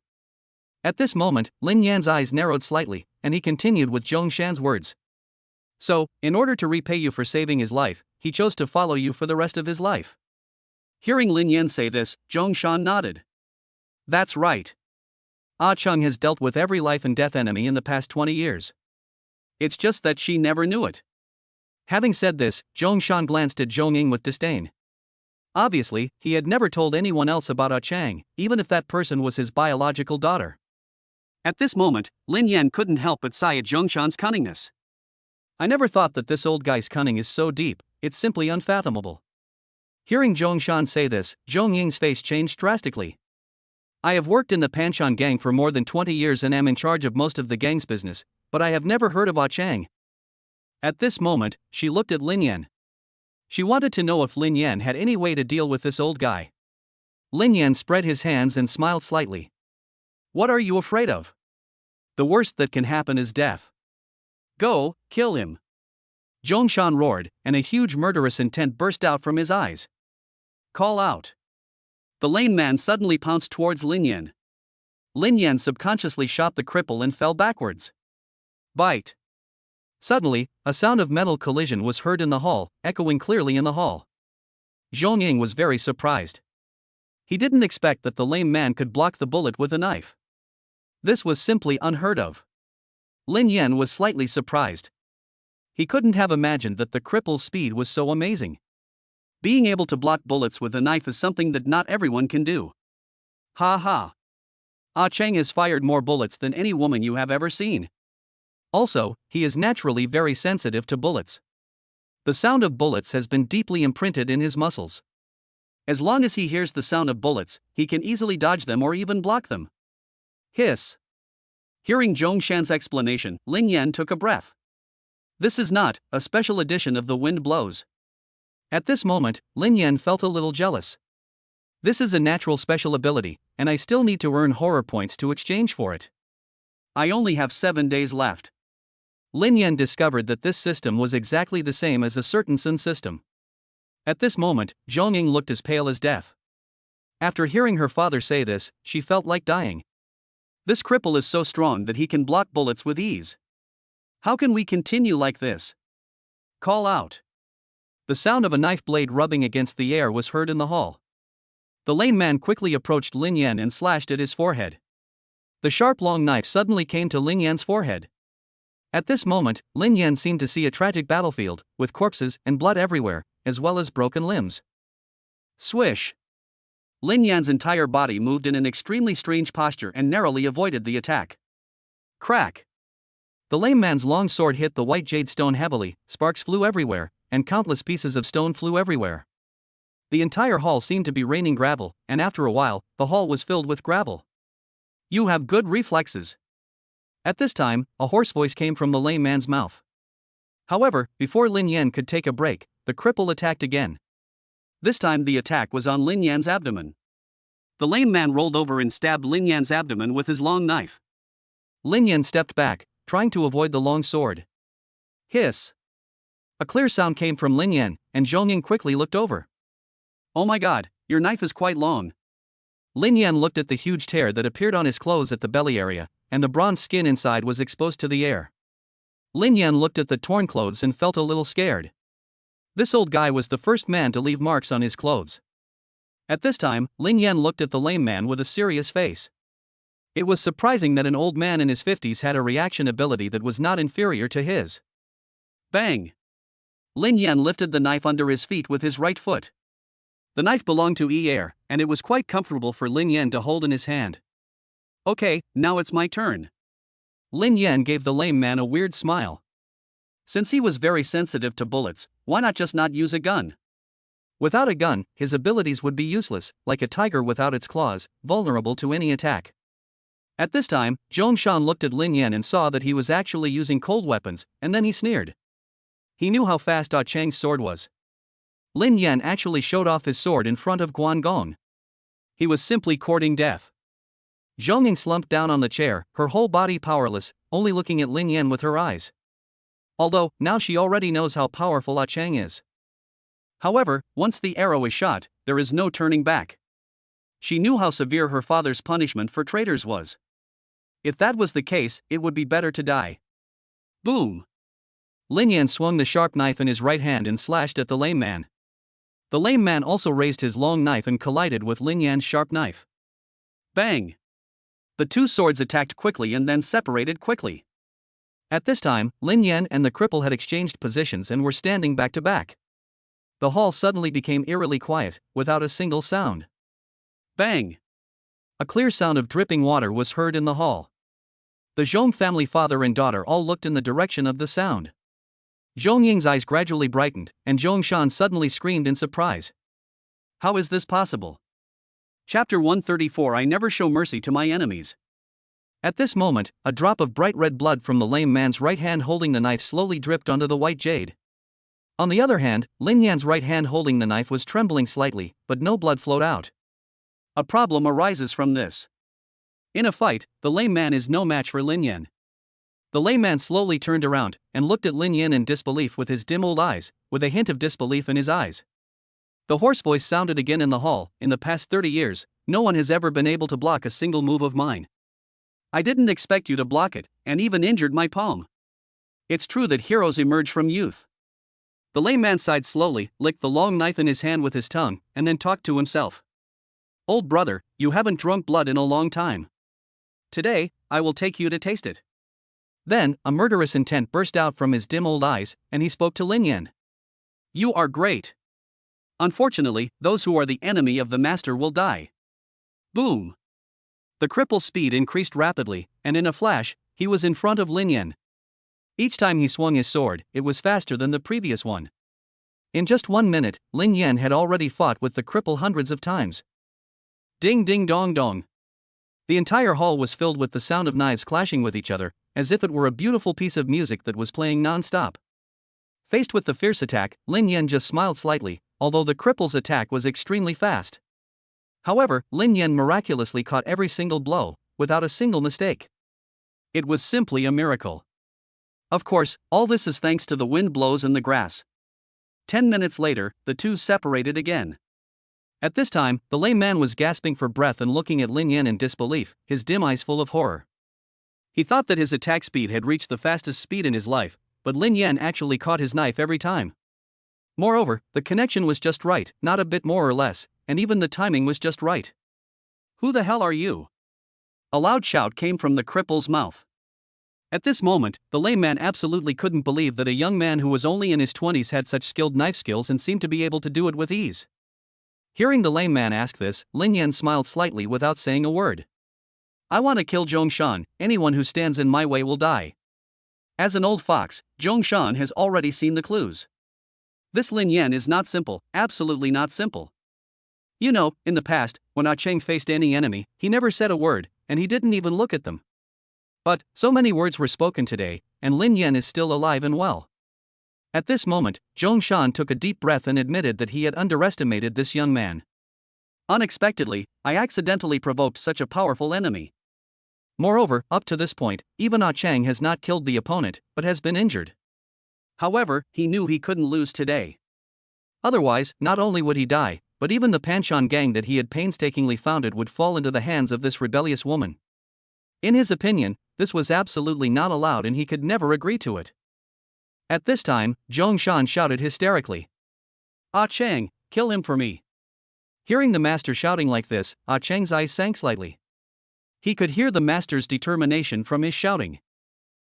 At this moment, Lin Yan's eyes narrowed slightly, and he continued with Zhongshan's words. So, in order to repay you for saving his life, he chose to follow you for the rest of his life. Hearing Lin Yan say this, Zhongshan nodded. That's right. Ah Cheng has dealt with every life and death enemy in the past 20 years. It's just that she never knew it. Having said this, Zhongshan glanced at Zhong Ying with disdain. Obviously, he had never told anyone else about Ah Chang, even if that person was his biological daughter. At this moment, Lin Yan couldn't help but sigh at Zhongshan's cunningness. I never thought that this old guy's cunning is so deep, it's simply unfathomable. Hearing Zhongshan say this, Zhong Ying's face changed drastically. I have worked in the Panshan gang for more than 20 years and am in charge of most of the gang's business, but I have never heard of Ah Chang. At this moment, she looked at Lin Yan. She wanted to know if Lin Yan had any way to deal with this old guy. Lin Yan spread his hands and smiled slightly. What are you afraid of? The worst that can happen is death. Go, kill him. Zhongshan roared, and a huge murderous intent burst out from his eyes. Call out. The lame man suddenly pounced towards Lin Yan. Lin Yan subconsciously shot the cripple and fell backwards. Bite. Suddenly, a sound of metal collision was heard in the hall, echoing clearly in the hall. Zhong Ying was very surprised. He didn't expect that the lame man could block the bullet with a knife. This was simply unheard of. Lin Yan was slightly surprised. He couldn't have imagined that the cripple's speed was so amazing. Being able to block bullets with a knife is something that not everyone can do. Ha ha. Ah Chang has fired more bullets than any woman you have ever seen. Also, he is naturally very sensitive to bullets. The sound of bullets has been deeply imprinted in his muscles. As long as he hears the sound of bullets, he can easily dodge them or even block them. Hiss. Hearing Zhongshan's explanation, Lin Yan took a breath. This is not a special edition of The Wind Blows. At this moment, Lin Yan felt a little jealous. This is a natural special ability, and I still need to earn horror points to exchange for it. I only have 7 days left. Lin Yan discovered that this system was exactly the same as a certain Sun system. At this moment, Zhong Ying looked as pale as death. After hearing her father say this, she felt like dying. This cripple is so strong that he can block bullets with ease. How can we continue like this? Call out. The sound of a knife blade rubbing against the air was heard in the hall. The lame man quickly approached Lin Yan and slashed at his forehead. The sharp long knife suddenly came to Lin Yan's forehead. At this moment, Lin Yan seemed to see a tragic battlefield, with corpses and blood everywhere, as well as broken limbs. Swish! Lin Yan's entire body moved in an extremely strange posture and narrowly avoided the attack. Crack! The lame man's long sword hit the white jade stone heavily, sparks flew everywhere, and countless pieces of stone flew everywhere. The entire hall seemed to be raining gravel, and after a while, the hall was filled with gravel. You have good reflexes. At this time, a hoarse voice came from the lame man's mouth. However, before Lin Yan could take a break, the cripple attacked again. This time the attack was on Lin Yan's abdomen. The lame man rolled over and stabbed Lin Yan's abdomen with his long knife. Lin Yan stepped back, trying to avoid the long sword. Hiss! A clear sound came from Lin Yan, and Zhongying quickly looked over. Oh my god, your knife is quite long. Lin Yan looked at the huge tear that appeared on his clothes at the belly area, and the bronze skin inside was exposed to the air. Lin Yan looked at the torn clothes and felt a little scared. This old guy was the first man to leave marks on his clothes. At this time, Lin Yan looked at the lame man with a serious face. It was surprising that an old man in his 50s had a reaction ability that was not inferior to his. Bang! Lin Yan lifted the knife under his feet with his right foot. The knife belonged to Air, and it was quite comfortable for Lin Yan to hold in his hand. Okay, now it's my turn. Lin Yan gave the lame man a weird smile. Since he was very sensitive to bullets, why not just not use a gun? Without a gun, his abilities would be useless, like a tiger without its claws, vulnerable to any attack. At this time, Zhong Shan looked at Lin Yan and saw that he was actually using cold weapons, and then he sneered. He knew how fast Ah Chang's sword was. Lin Yan actually showed off his sword in front of Guan Gong. He was simply courting death. Zhongying slumped down on the chair, her whole body powerless, only looking at Lin Yan with her eyes. Although, now she already knows how powerful Ah Chang is. However, once the arrow is shot, there is no turning back. She knew how severe her father's punishment for traitors was. If that was the case, it would be better to die. Boom! Lin Yan swung the sharp knife in his right hand and slashed at the lame man. The lame man also raised his long knife and collided with Lin Yan's sharp knife. Bang! The two swords attacked quickly and then separated quickly. At this time, Lin Yan and the cripple had exchanged positions and were standing back to back. The hall suddenly became eerily quiet, without a single sound. Bang! A clear sound of dripping water was heard in the hall. The Zhong family father and daughter all looked in the direction of the sound. Zhongying's eyes gradually brightened, and Zhong Shan suddenly screamed in surprise. How is this possible? Chapter 134 I never show mercy to my enemies. At this moment, a drop of bright red blood from the lame man's right hand holding the knife slowly dripped onto the white jade. On the other hand, Lin Yan's right hand holding the knife was trembling slightly, but no blood flowed out. A problem arises from this. In a fight, the lame man is no match for Lin Yan. The lame man slowly turned around and looked at Lin Yan in disbelief with his dim old eyes, with a hint of disbelief in his eyes. The hoarse voice sounded again in the hall. In the past 30 years, no one has ever been able to block a single move of mine. I didn't expect you to block it, and even injured my palm. It's true that heroes emerge from youth. The lame man sighed slowly, licked the long knife in his hand with his tongue, and then talked to himself. Old brother, you haven't drunk blood in a long time. Today, I will take you to taste it. Then, a murderous intent burst out from his dim old eyes, and he spoke to Lin Yan. You are great. Unfortunately, those who are the enemy of the master will die. Boom! The cripple's speed increased rapidly, and in a flash, he was in front of Lin Yan. Each time he swung his sword, it was faster than the previous one. In just 1 minute, Lin Yan had already fought with the cripple hundreds of times. Ding ding dong dong. The entire hall was filled with the sound of knives clashing with each other, as if it were a beautiful piece of music that was playing non-stop. Faced with the fierce attack, Lin Yan just smiled slightly, although the cripple's attack was extremely fast. However, Lin Yan miraculously caught every single blow, without a single mistake. It was simply a miracle. Of course, all this is thanks to the wind blows in the grass. 10 minutes later, the two separated again. At this time, the lame man was gasping for breath and looking at Lin Yan in disbelief, his dim eyes full of horror. He thought that his attack speed had reached the fastest speed in his life, but Lin Yan actually caught his knife every time. Moreover, the connection was just right, not a bit more or less, and even the timing was just right. Who the hell are you? A loud shout came from the cripple's mouth. At this moment, the lame man absolutely couldn't believe that a young man who was only in his 20s had such skilled knife skills and seemed to be able to do it with ease. Hearing the lame man ask this, Lin Yan smiled slightly without saying a word. I want to kill Zhongshan, anyone who stands in my way will die. As an old fox, Zhongshan has already seen the clues. This Lin Yan is not simple, absolutely not simple. You know, in the past, when Ah Cheng faced any enemy, he never said a word, and he didn't even look at them. But, so many words were spoken today, and Lin Yan is still alive and well. At this moment, Zhongshan took a deep breath and admitted that he had underestimated this young man. Unexpectedly, I accidentally provoked such a powerful enemy. Moreover, up to this point, even Ah Cheng has not killed the opponent, but has been injured. However, he knew he couldn't lose today. Otherwise, not only would he die, but even the Panshan gang that he had painstakingly founded would fall into the hands of this rebellious woman. In his opinion, this was absolutely not allowed and he could never agree to it. At this time, Zhongshan shouted hysterically. Ah Cheng, kill him for me. Hearing the master shouting like this, Ah Cheng's eyes sank slightly. He could hear the master's determination from his shouting.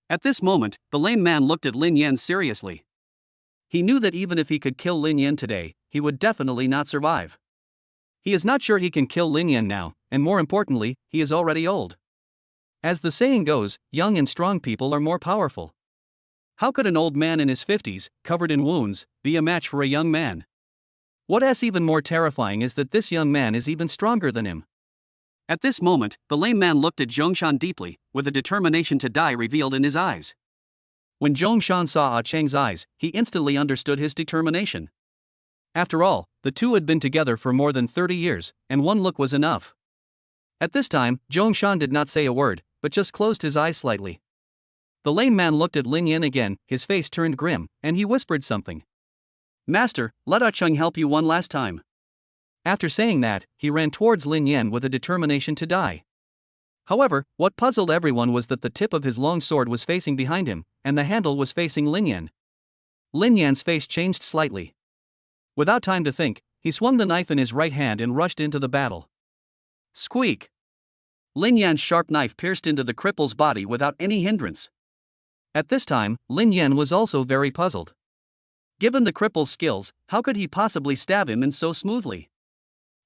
At this moment, the lame man looked at Lin Yan seriously. He knew that even if he could kill Lin Yan today, he would definitely not survive. He is not sure he can kill Lin Yan now, and more importantly, he is already old. As the saying goes, young and strong people are more powerful. How could an old man in his 50s, covered in wounds, be a match for a young man? What's even more terrifying is that this young man is even stronger than him. At this moment, the lame man looked at Zhongshan deeply, with a determination to die revealed in his eyes. When Zhongshan saw Ah Cheng's eyes, he instantly understood his determination. After all, the two had been together for more than 30 years, and one look was enough. At this time, Zhongshan did not say a word, but just closed his eyes slightly. The lame man looked at Lin Yan again, his face turned grim, and he whispered something. Master, let Ah Cheng help you one last time. After saying that, he ran towards Lin Yan with a determination to die. However, what puzzled everyone was that the tip of his long sword was facing behind him, and the handle was facing Lin Yan. Lin Yan's face changed slightly. Without time to think, he swung the knife in his right hand and rushed into the battle. Squeak! Lin Yan's sharp knife pierced into the cripple's body without any hindrance. At this time, Lin Yan was also very puzzled. Given the cripple's skills, how could he possibly stab him in so smoothly?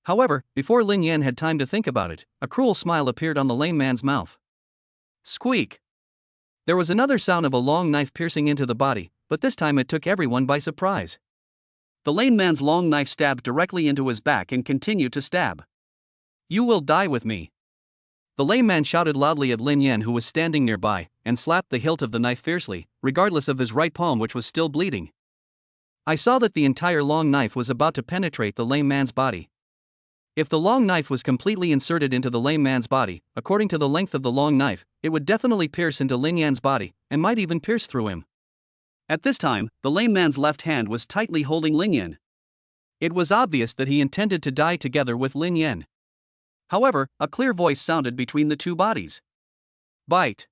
However, before Lin Yan had time to think about it, a cruel smile appeared on the lame man's mouth. Squeak! There was another sound of a long knife piercing into the body, but this time it took everyone by surprise. The lame man's long knife stabbed directly into his back and continued to stab. You will die with me. The lame man shouted loudly at Lin Yan, who was standing nearby, and slapped the hilt of the knife fiercely, regardless of his right palm, which was still bleeding. I saw that the entire long knife was about to penetrate the lame man's body. If the long knife was completely inserted into the lame man's body, according to the length of the long knife, it would definitely pierce into Lin Yan's body, and might even pierce through him. At this time, the lame man's left hand was tightly holding Lin Yan. It was obvious that he intended to die together with Lin Yan. However, a clear voice sounded between the two bodies. Bite!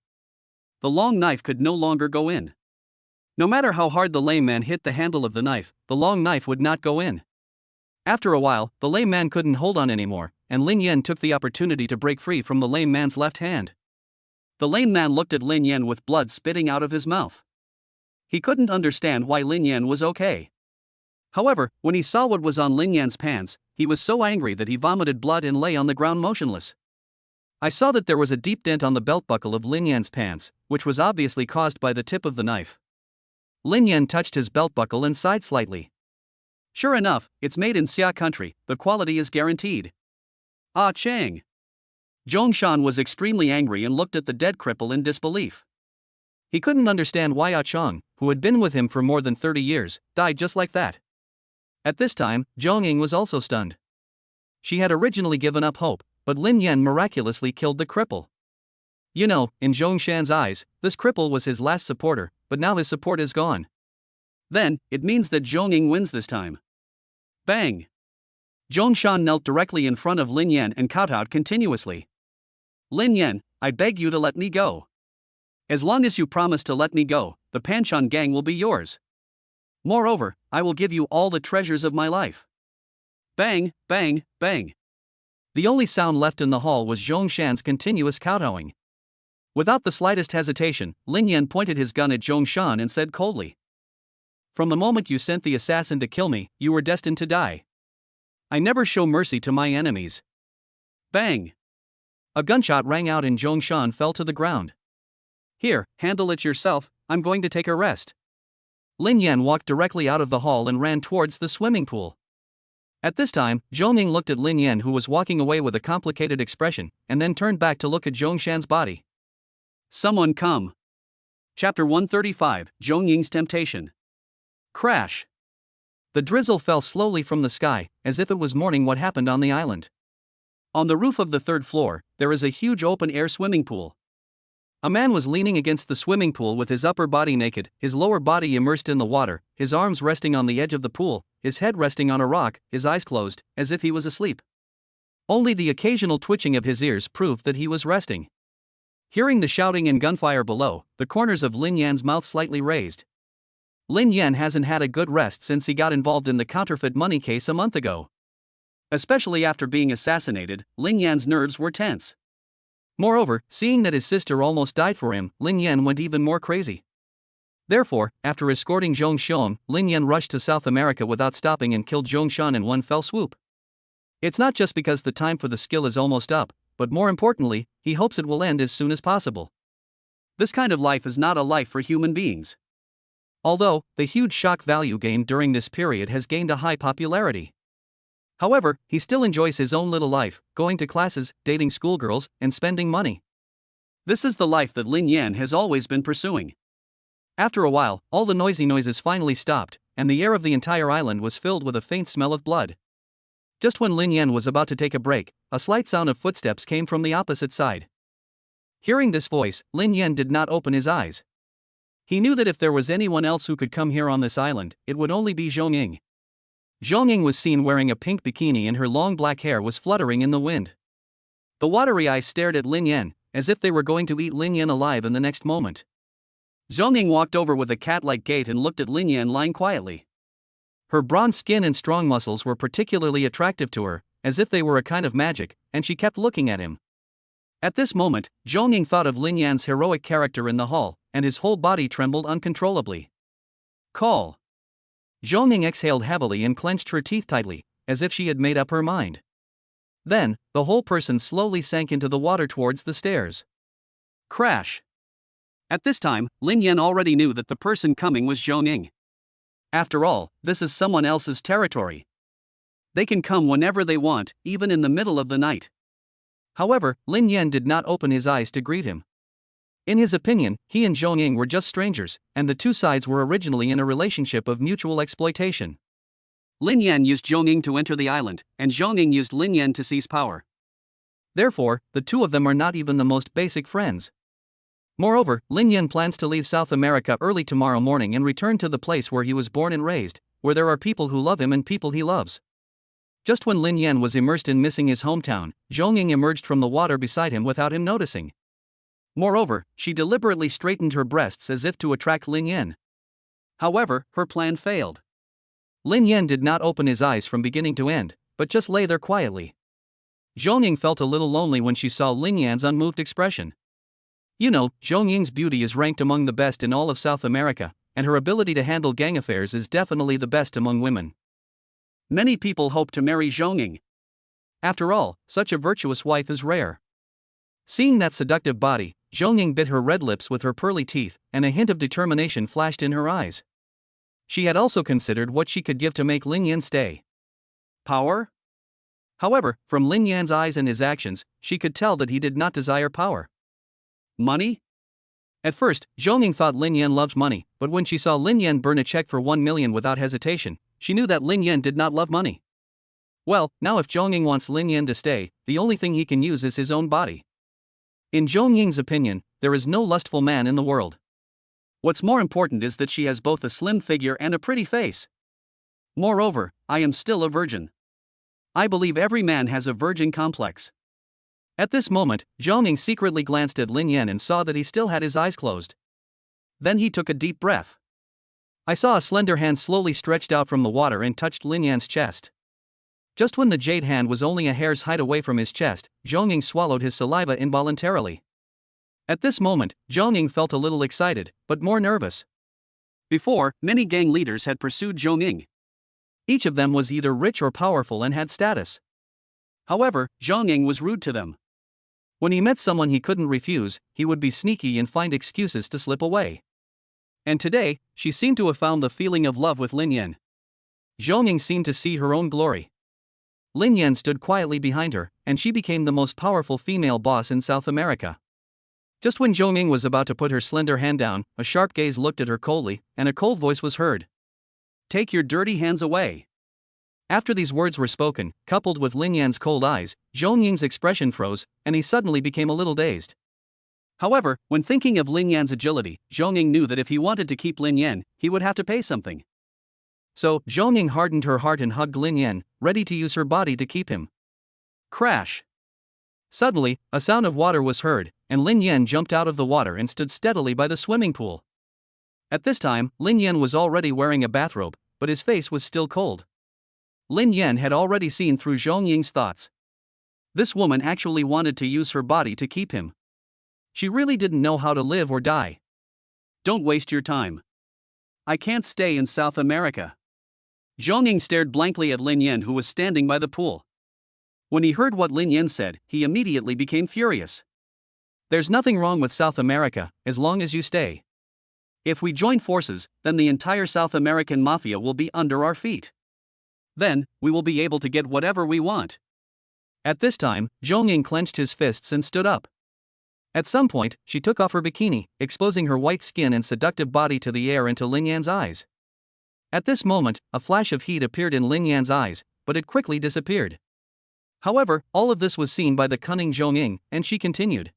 The long knife could no longer go in. No matter how hard the lame man hit the handle of the knife, the long knife would not go in. After a while, the lame man couldn't hold on anymore, and Lin Yan took the opportunity to break free from the lame man's left hand. The lame man looked at Lin Yan with blood spitting out of his mouth. He couldn't understand why Lin Yan was okay. However, when he saw what was on Lin Yan's pants, he was so angry that he vomited blood and lay on the ground motionless. I saw that there was a deep dent on the belt buckle of Lin Yan's pants, which was obviously caused by the tip of the knife. Lin Yan touched his belt buckle and sighed slightly. Sure enough, it's made in Xia country, the quality is guaranteed. Ah Cheng! Zhongshan was extremely angry and looked at the dead cripple in disbelief. He couldn't understand why Ah Cheng, who had been with him for more than 30 years, died just like that. At this time, Zhongying was also stunned. She had originally given up hope, but Lin Yan miraculously killed the cripple. You know, in Zhongshan's eyes, this cripple was his last supporter, but now his support is gone. Then, it means that Zhongying wins this time. Bang! Zhongshan knelt directly in front of Lin Yan and kowtowed continuously. Lin Yan, I beg you to let me go. As long as you promise to let me go, the Panshan gang will be yours. Moreover, I will give you all the treasures of my life. Bang, bang, bang. The only sound left in the hall was Zhong Shan's continuous kowtowing. Without the slightest hesitation, Lin Yan pointed his gun at Zhong Shan and said coldly, "From the moment you sent the assassin to kill me, you were destined to die. I never show mercy to my enemies." Bang! A gunshot rang out and Zhong Shan fell to the ground. "Here, handle it yourself, I'm going to take a rest." Lin Yan walked directly out of the hall and ran towards the swimming pool. At this time, Zhou Ning looked at Lin Yan, who was walking away with a complicated expression, and then turned back to look at Zhong Shan's body. Someone come. Chapter 135, Zhong Ying's Temptation. Crash. The drizzle fell slowly from the sky, as if it was mourning what happened on the island. On the roof of the third floor, there is a huge open-air swimming pool. A man was leaning against the swimming pool with his upper body naked, his lower body immersed in the water, his arms resting on the edge of the pool, his head resting on a rock, his eyes closed, as if he was asleep. Only the occasional twitching of his ears proved that he was resting. Hearing the shouting and gunfire below, the corners of Lin Yan's mouth slightly raised. Lin Yan hasn't had a good rest since he got involved in the counterfeit money case a month ago. Especially after being assassinated, Lin Yan's nerves were tense. Moreover, seeing that his sister almost died for him, Lin Yan went even more crazy. Therefore, after escorting Zhong Xiong, Lin Yan rushed to South America without stopping and killed Zhong Shan in one fell swoop. It's not just because the time for the skill is almost up, but more importantly, he hopes it will end as soon as possible. This kind of life is not a life for human beings. Although, the huge shock value gained during this period has gained a high popularity. However, he still enjoys his own little life, going to classes, dating schoolgirls, and spending money. This is the life that Lin Yan has always been pursuing. After a while, all the noisy noises finally stopped, and the air of the entire island was filled with a faint smell of blood. Just when Lin Yan was about to take a break, a slight sound of footsteps came from the opposite side. Hearing this voice, Lin Yan did not open his eyes. He knew that if there was anyone else who could come here on this island, it would only be Zhong Ying. Zhong Ying was seen wearing a pink bikini and her long black hair was fluttering in the wind. The watery eyes stared at Lin Yan, as if they were going to eat Lin Yan alive in the next moment. Zhong Ying walked over with a cat-like gait and looked at Lin Yan lying quietly. Her bronze skin and strong muscles were particularly attractive to her, as if they were a kind of magic, and she kept looking at him. At this moment, Zhong Ying thought of Lin Yan's heroic character in the hall, and his whole body trembled uncontrollably. Call. Zhong Ying exhaled heavily and clenched her teeth tightly, as if she had made up her mind. Then, the whole person slowly sank into the water towards the stairs. Crash. At this time, Lin Yan already knew that the person coming was Zhong Ying. After all, this is someone else's territory. They can come whenever they want, even in the middle of the night. However, Lin Yan did not open his eyes to greet him. In his opinion, he and Zhong Ying were just strangers, and the two sides were originally in a relationship of mutual exploitation. Lin Yan used Zhong Ying to enter the island, and Zhong Ying used Lin Yan to seize power. Therefore, the two of them are not even the most basic friends. Moreover, Lin Yan plans to leave South America early tomorrow morning and return to the place where he was born and raised, where there are people who love him and people he loves. Just when Lin Yan was immersed in missing his hometown, Zhong Ying emerged from the water beside him without him noticing. Moreover, she deliberately straightened her breasts as if to attract Lin Yan. However, her plan failed. Lin Yan did not open his eyes from beginning to end, but just lay there quietly. Zhong Ying felt a little lonely when she saw Lin Yan's unmoved expression. You know, Zhong Ying's beauty is ranked among the best in all of South America, and her ability to handle gang affairs is definitely the best among women. Many people hope to marry Zhong Ying. After all, such a virtuous wife is rare. Seeing that seductive body, Zhong Ying bit her red lips with her pearly teeth, and a hint of determination flashed in her eyes. She had also considered what she could give to make Lin Yan stay. Power? However, from Lin Yan's eyes and his actions, she could tell that he did not desire power. Money? At first, Zhong Ying thought Lin Yan loved money, but when she saw Lin Yan burn a check for 1 million without hesitation, she knew that Lin Yan did not love money. Well, now if Zhong Ying wants Lin Yan to stay, the only thing he can use is his own body. In Zhong Ying's opinion, there is no lustful man in the world. What's more important is that she has both a slim figure and a pretty face. Moreover, I am still a virgin. I believe every man has a virgin complex. At this moment, Zhong Ying secretly glanced at Lin Yan and saw that he still had his eyes closed. Then he took a deep breath. I saw a slender hand slowly stretched out from the water and touched Lin Yan's chest. Just when the jade hand was only a hair's height away from his chest, Zhong Ying swallowed his saliva involuntarily. At this moment, Zhong Ying felt a little excited, but more nervous. Before, many gang leaders had pursued Zhong Ying. Each of them was either rich or powerful and had status. However, Zhong Ying was rude to them. When he met someone he couldn't refuse, he would be sneaky and find excuses to slip away. And today, she seemed to have found the feeling of love with Lin Yan. Zhong Ying seemed to see her own glory. Lin Yan stood quietly behind her, and she became the most powerful female boss in South America. Just when Zhong Ying was about to put her slender hand down, a sharp gaze looked at her coldly, and a cold voice was heard. "Take your dirty hands away." After these words were spoken, coupled with Lin Yan's cold eyes, Zhong Ying's expression froze, and he suddenly became a little dazed. However, when thinking of Lin Yan's agility, Zhong Ying knew that if he wanted to keep Lin Yan, he would have to pay something. So, Zhong Ying hardened her heart and hugged Lin Yan, ready to use her body to keep him. Crash! Suddenly, a sound of water was heard, and Lin Yan jumped out of the water and stood steadily by the swimming pool. At this time, Lin Yan was already wearing a bathrobe, but his face was still cold. Lin Yan had already seen through Zhong Ying's thoughts. This woman actually wanted to use her body to keep him. She really didn't know how to live or die. Don't waste your time. I can't stay in South America. Zhong Ying stared blankly at Lin Yan, who was standing by the pool. When he heard what Lin Yan said, he immediately became furious. There's nothing wrong with South America, as long as you stay. If we join forces, then the entire South American mafia will be under our feet. Then, we will be able to get whatever we want. At this time, Zhong Ying clenched his fists and stood up. At some point, she took off her bikini, exposing her white skin and seductive body to the air and to Lin Yan's eyes. At this moment, a flash of heat appeared in Lin Yan's eyes, but it quickly disappeared. However, all of this was seen by the cunning Zhong Ying, and she continued.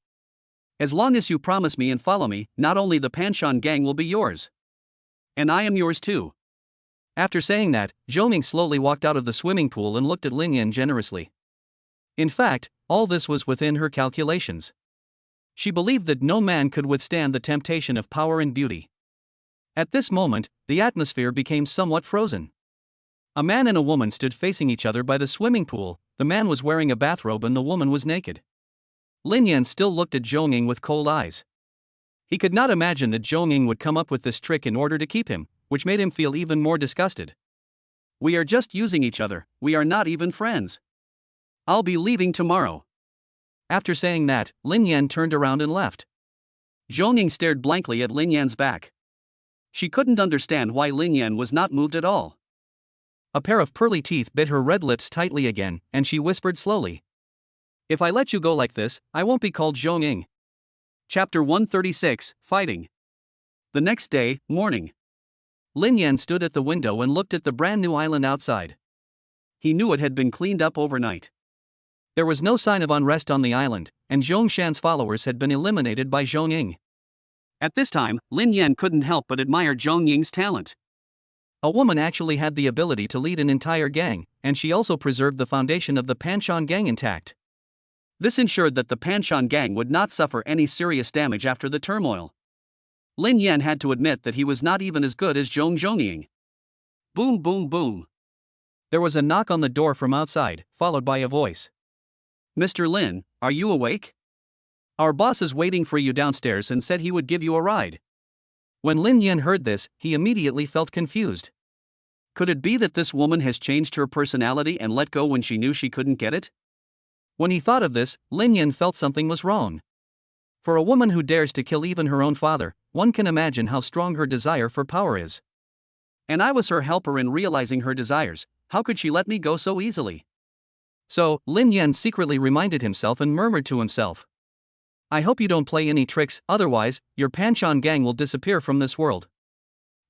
As long as you promise me and follow me, not only the Panshan gang will be yours. And I am yours too. After saying that, Zhong Ying slowly walked out of the swimming pool and looked at Lin Yan generously. In fact, all this was within her calculations. She believed that no man could withstand the temptation of power and beauty. At this moment, the atmosphere became somewhat frozen. A man and a woman stood facing each other by the swimming pool. The man was wearing a bathrobe and the woman was naked. Lin Yan still looked at Zhong Ying with cold eyes. He could not imagine that Zhong Ying would come up with this trick in order to keep him, which made him feel even more disgusted. We are just using each other, we are not even friends. I'll be leaving tomorrow. After saying that, Lin Yan turned around and left. Zhong Ying stared blankly at Lin Yan's back. She couldn't understand why Lin Yan was not moved at all. A pair of pearly teeth bit her red lips tightly again, and she whispered slowly. If I let you go like this, I won't be called Zhong Ying. Chapter 136, Fighting. The next day, morning. Lin Yan stood at the window and looked at the brand new island outside. He knew it had been cleaned up overnight. There was no sign of unrest on the island, and Zhong Shan's followers had been eliminated by Zhong Ying. At this time, Lin Yan couldn't help but admire Zhong Ying's talent. A woman actually had the ability to lead an entire gang, and she also preserved the foundation of the Panshan gang intact. This ensured that the Panshan gang would not suffer any serious damage after the turmoil. Lin Yan had to admit that he was not even as good as Zhong Ying. Boom, boom, boom. There was a knock on the door from outside, followed by a voice. Mr. Lin, are you awake? Our boss is waiting for you downstairs and said he would give you a ride. When Lin Yan heard this, he immediately felt confused. Could it be that this woman has changed her personality and let go when she knew she couldn't get it? When he thought of this, Lin Yan felt something was wrong. For a woman who dares to kill even her own father, one can imagine how strong her desire for power is. And I was her helper in realizing her desires, how could she let me go so easily? So, Lin Yan secretly reminded himself and murmured to himself. I hope you don't play any tricks, otherwise, your Panshan gang will disappear from this world.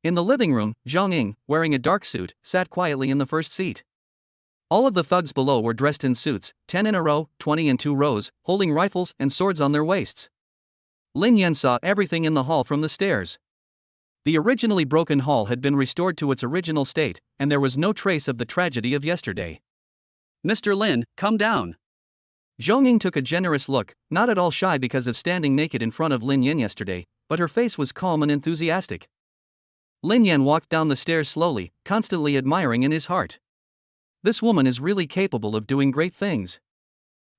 In the living room, Zhong Ying, wearing a dark suit, sat quietly in the first seat. All of the thugs below were dressed in suits, 10 in a row, 20 in 2 rows, holding rifles and swords on their waists. Lin Yan saw everything in the hall from the stairs. The originally broken hall had been restored to its original state, and there was no trace of the tragedy of yesterday. Mr. Lin, come down. Zhong Ying took a generous look, not at all shy because of standing naked in front of Lin Yan yesterday, but her face was calm and enthusiastic. Lin Yan walked down the stairs slowly, constantly admiring in his heart. This woman is really capable of doing great things.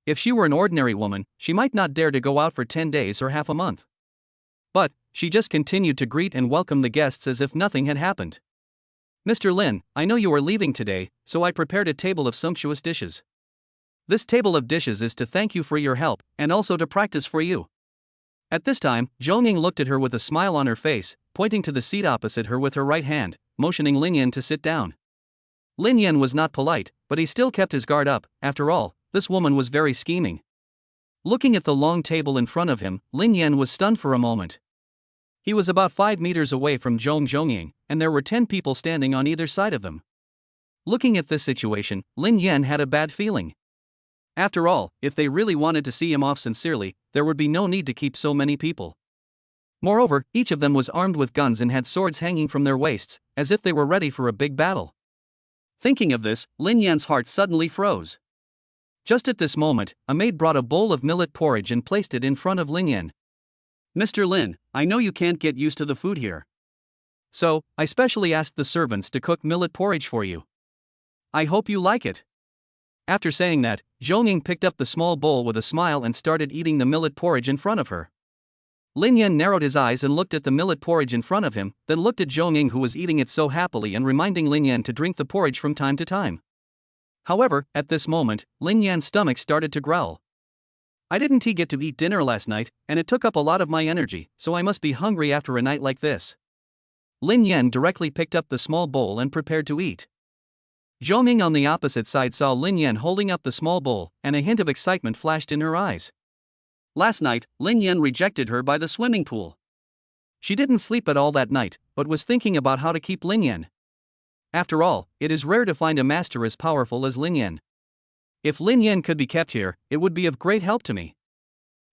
If she were an ordinary woman, she might not dare to go out for 10 days or half a month. But she just continued to greet and welcome the guests as if nothing had happened. Mr. Lin, I know you are leaving today, so I prepared a table of sumptuous dishes. This table of dishes is to thank you for your help, and also to practice for you. At this time, Zhou Ning looked at her with a smile on her face, pointing to the seat opposite her with her right hand, motioning Lin Yan to sit down. Lin Yan was not polite, but he still kept his guard up. After all, this woman was very scheming. Looking at the long table in front of him, Lin Yan was stunned for a moment. He was about 5 meters away from Zhou Zhongying, and there were 10 people standing on either side of them. Looking at this situation, Lin Yan had a bad feeling. After all, if they really wanted to see him off sincerely, there would be no need to keep so many people. Moreover, each of them was armed with guns and had swords hanging from their waists, as if they were ready for a big battle. Thinking of this, Lin Yan's heart suddenly froze. Just at this moment, a maid brought a bowl of millet porridge and placed it in front of Lin Yan. Mr. Lin, I know you can't get used to the food here. So, I specially asked the servants to cook millet porridge for you. I hope you like it. After saying that, Zhou Ning picked up the small bowl with a smile and started eating the millet porridge in front of her. Lin Yan narrowed his eyes and looked at the millet porridge in front of him, then looked at Zhou Ning, who was eating it so happily and reminding Lin Yan to drink the porridge from time to time. However, at this moment, Lin Yan's stomach started to growl. I didn't get to eat dinner last night, and it took up a lot of my energy, so I must be hungry after a night like this. Lin Yan directly picked up the small bowl and prepared to eat. Zhou Ning on the opposite side saw Lin Yan holding up the small bowl, and a hint of excitement flashed in her eyes. Last night, Lin Yan rejected her by the swimming pool. She didn't sleep at all that night, but was thinking about how to keep Lin Yan. After all, it is rare to find a master as powerful as Lin Yan. If Lin Yan could be kept here, it would be of great help to me.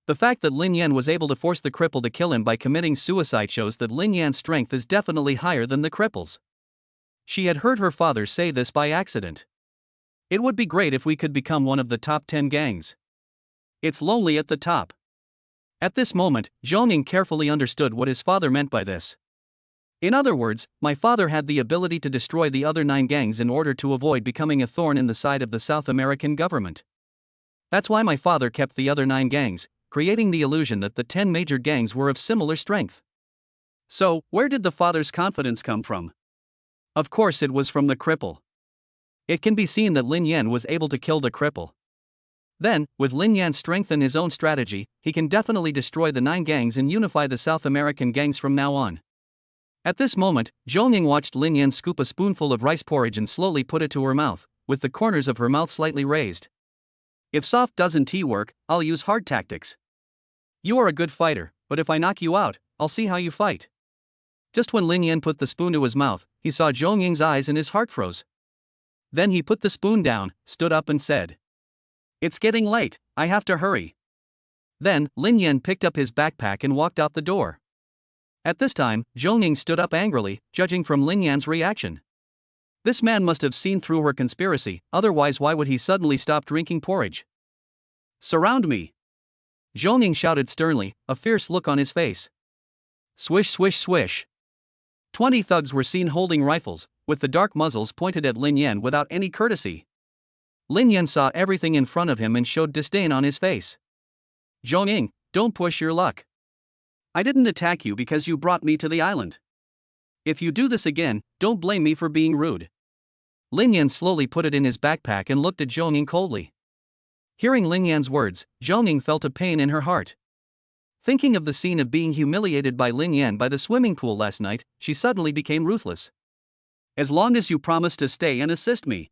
The fact that Lin Yan was able to force the cripple to kill him by committing suicide shows that Lin Yan's strength is definitely higher than the cripple's. She had heard her father say this by accident. It would be great if we could become one of the top 10 gangs. It's lonely at the top. At this moment, Zhou Ning carefully understood what his father meant by this. In other words, my father had the ability to destroy the other 9 gangs in order to avoid becoming a thorn in the side of the South American government. That's why my father kept the other 9 gangs, creating the illusion that the 10 major gangs were of similar strength. So, where did the father's confidence come from? Of course, it was from the cripple. It can be seen that Lin Yan was able to kill the cripple. Then, with Lin Yan's strength and his own strategy, he can definitely destroy the 9 gangs and unify the South American gangs from now on. At this moment, Zhou Ning watched Lin Yan scoop a spoonful of rice porridge and slowly put it to her mouth, with the corners of her mouth slightly raised. If soft doesn't work, I'll use hard tactics. You are a good fighter, but if I knock you out, I'll see how you fight. Just when Lin Yan put the spoon to his mouth, he saw Zhou Ning's eyes and his heart froze. Then he put the spoon down, stood up and said, "It's getting late, I have to hurry." Then, Lin Yan picked up his backpack and walked out the door. At this time, Zhou Ning stood up angrily, judging from Lin Yan's reaction. This man must have seen through her conspiracy, otherwise why would he suddenly stop drinking porridge? "Surround me!" Zhou Ning shouted sternly, a fierce look on his face. Swish swish swish. 20 thugs were seen holding rifles, with the dark muzzles pointed at Lin Yan without any courtesy. Lin Yan saw everything in front of him and showed disdain on his face. "Zhou Ning, don't push your luck. I didn't attack you because you brought me to the island. If you do this again, don't blame me for being rude." Lin Yan slowly put it in his backpack and looked at Zhou Ning coldly. Hearing Lin Yan's words, Zhou Ning felt a pain in her heart. Thinking of the scene of being humiliated by Lin Yan by the swimming pool last night, she suddenly became ruthless. "As long as you promise to stay and assist me,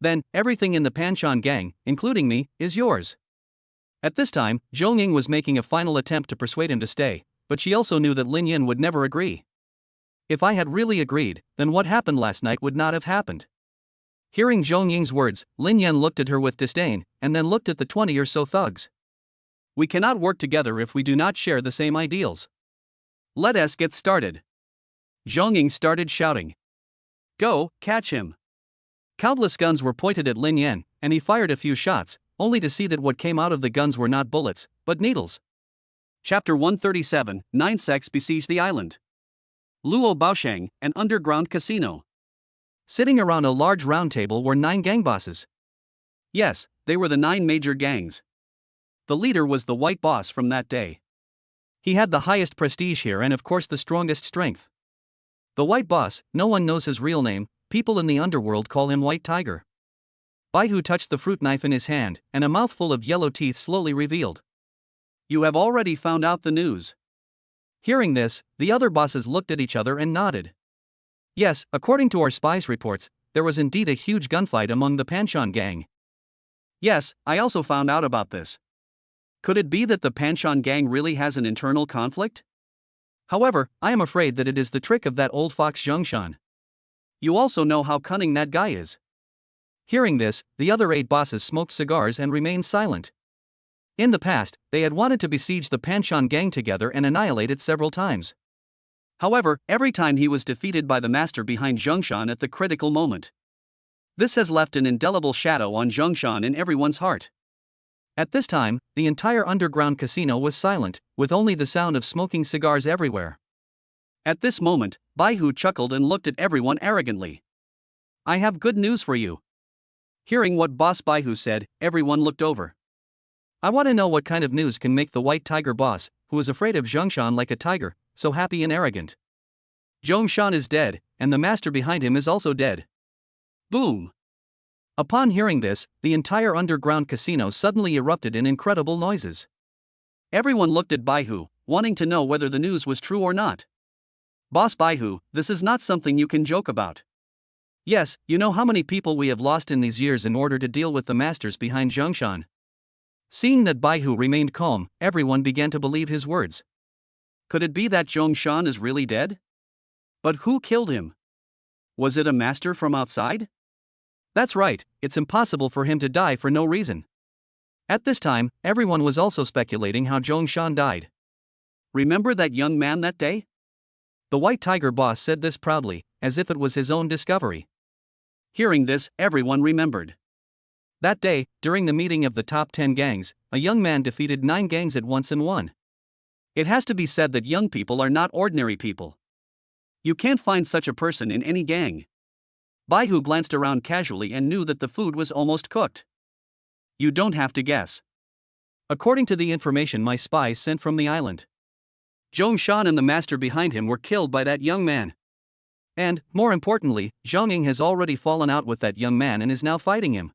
then everything in the Panshan gang, including me, is yours." At this time, Zhou Ning was making a final attempt to persuade him to stay, but she also knew that Lin Yan would never agree. If I had really agreed, then what happened last night would not have happened. Hearing Zhou Ning's words, Lin Yan looked at her with disdain, and then looked at the 20 or so thugs. "We cannot work together if we do not share the same ideals. Let us get started." Zhou Ning started shouting. "Go, catch him." Countless guns were pointed at Lin Yan, and he fired a few shots, only to see that what came out of the guns were not bullets, but needles. Chapter 137, 9 sects besiege the island. Luo Baosheng, an underground casino. Sitting around a large round table were 9 gang bosses. Yes, they were the 9 major gangs. The leader was the white boss from that day. He had the highest prestige here and of course the strongest strength. The white boss, no one knows his real name, people in the underworld call him White Tiger. Baihu touched the fruit knife in his hand, and a mouthful of yellow teeth slowly revealed. You have already found out the news. Hearing this, the other bosses looked at each other and nodded. Yes, according to our spies' reports, there was indeed a huge gunfight among the Panchon gang. Yes, I also found out about this. Could it be that the Panchon gang really has an internal conflict? However, I am afraid that it is the trick of that old fox Zhongshan. You also know how cunning that guy is. Hearing this, the other 8 bosses smoked cigars and remained silent. In the past, they had wanted to besiege the Panchon gang together and annihilate it several times. However, every time he was defeated by the master behind Zhongshan at the critical moment. This has left an indelible shadow on Zhongshan in everyone's heart. At this time, the entire underground casino was silent, with only the sound of smoking cigars everywhere. At this moment, Baihu chuckled and looked at everyone arrogantly. I have good news for you. Hearing what Boss Baihu said, everyone looked over. I want to know what kind of news can make the White Tiger boss, who is afraid of Zhongshan like a tiger, so happy and arrogant. Zhongshan is dead, and the master behind him is also dead. Boom! Upon hearing this, the entire underground casino suddenly erupted in incredible noises. Everyone looked at Baihu, wanting to know whether the news was true or not. Boss Baihu, this is not something you can joke about. Yes, you know how many people we have lost in these years in order to deal with the masters behind Zhongshan. Seeing that Baihu remained calm, everyone began to believe his words. Could it be that Zhongshan is really dead? But who killed him? Was it a master from outside? That's right, it's impossible for him to die for no reason. At this time, everyone was also speculating how Zhongshan died. Remember that young man that day? The White Tiger boss said this proudly, as if it was his own discovery. Hearing this, everyone remembered. That day, during the meeting of the top 10 gangs, a young man defeated 9 gangs at once and won. It has to be said that young people are not ordinary people. You can't find such a person in any gang. Baihu glanced around casually and knew that the food was almost cooked. You don't have to guess. According to the information my spies sent from the island, Zhongshan and the master behind him were killed by that young man. And, more importantly, Zhongying has already fallen out with that young man and is now fighting him.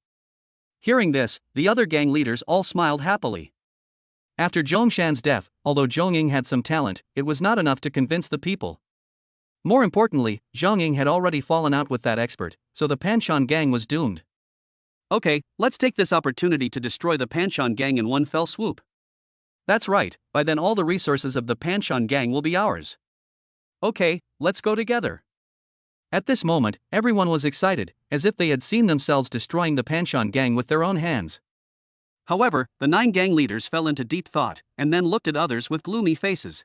Hearing this, the other gang leaders all smiled happily. After Zhongshan's death, although Zhongying had some talent, it was not enough to convince the people. More importantly, Zhongying had already fallen out with that expert, so the Panchon gang was doomed. Okay, let's take this opportunity to destroy the Panchon gang in one fell swoop. That's right, by then all the resources of the Panchon gang will be ours. Okay, let's go together. At this moment, everyone was excited, as if they had seen themselves destroying the Panchon gang with their own hands. However, the 9 gang leaders fell into deep thought, and then looked at others with gloomy faces.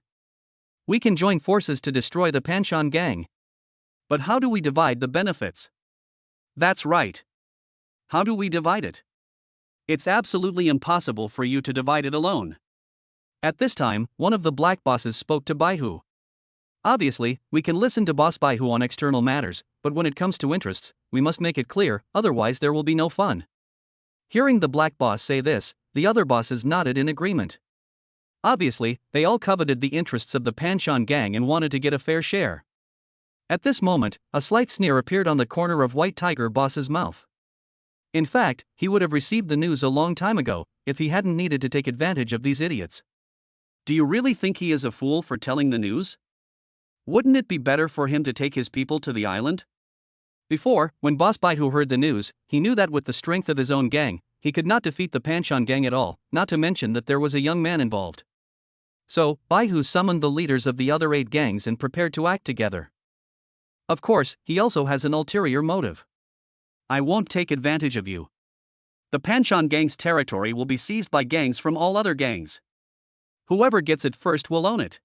We can join forces to destroy the Panchon gang. But how do we divide the benefits? That's right. How do we divide it? It's absolutely impossible for you to divide it alone. At this time, one of the black bosses spoke to Baihu. Obviously, we can listen to Boss Baihu on external matters, but when it comes to interests, we must make it clear, otherwise there will be no fun. Hearing the black boss say this, the other bosses nodded in agreement. Obviously, they all coveted the interests of the Panchon gang and wanted to get a fair share. At this moment, a slight sneer appeared on the corner of White Tiger boss's mouth. In fact, he would have received the news a long time ago, if he hadn't needed to take advantage of these idiots. Do you really think he is a fool for telling the news? Wouldn't it be better for him to take his people to the island? Before, when Boss Baihu heard the news, he knew that with the strength of his own gang, he could not defeat the Panchon gang at all, not to mention that there was a young man involved. So, Baihu summoned the leaders of the other 8 gangs and prepared to act together. Of course, he also has an ulterior motive. I won't take advantage of you. The Panchon gang's territory will be seized by gangs from all other gangs. Whoever gets it first will own it.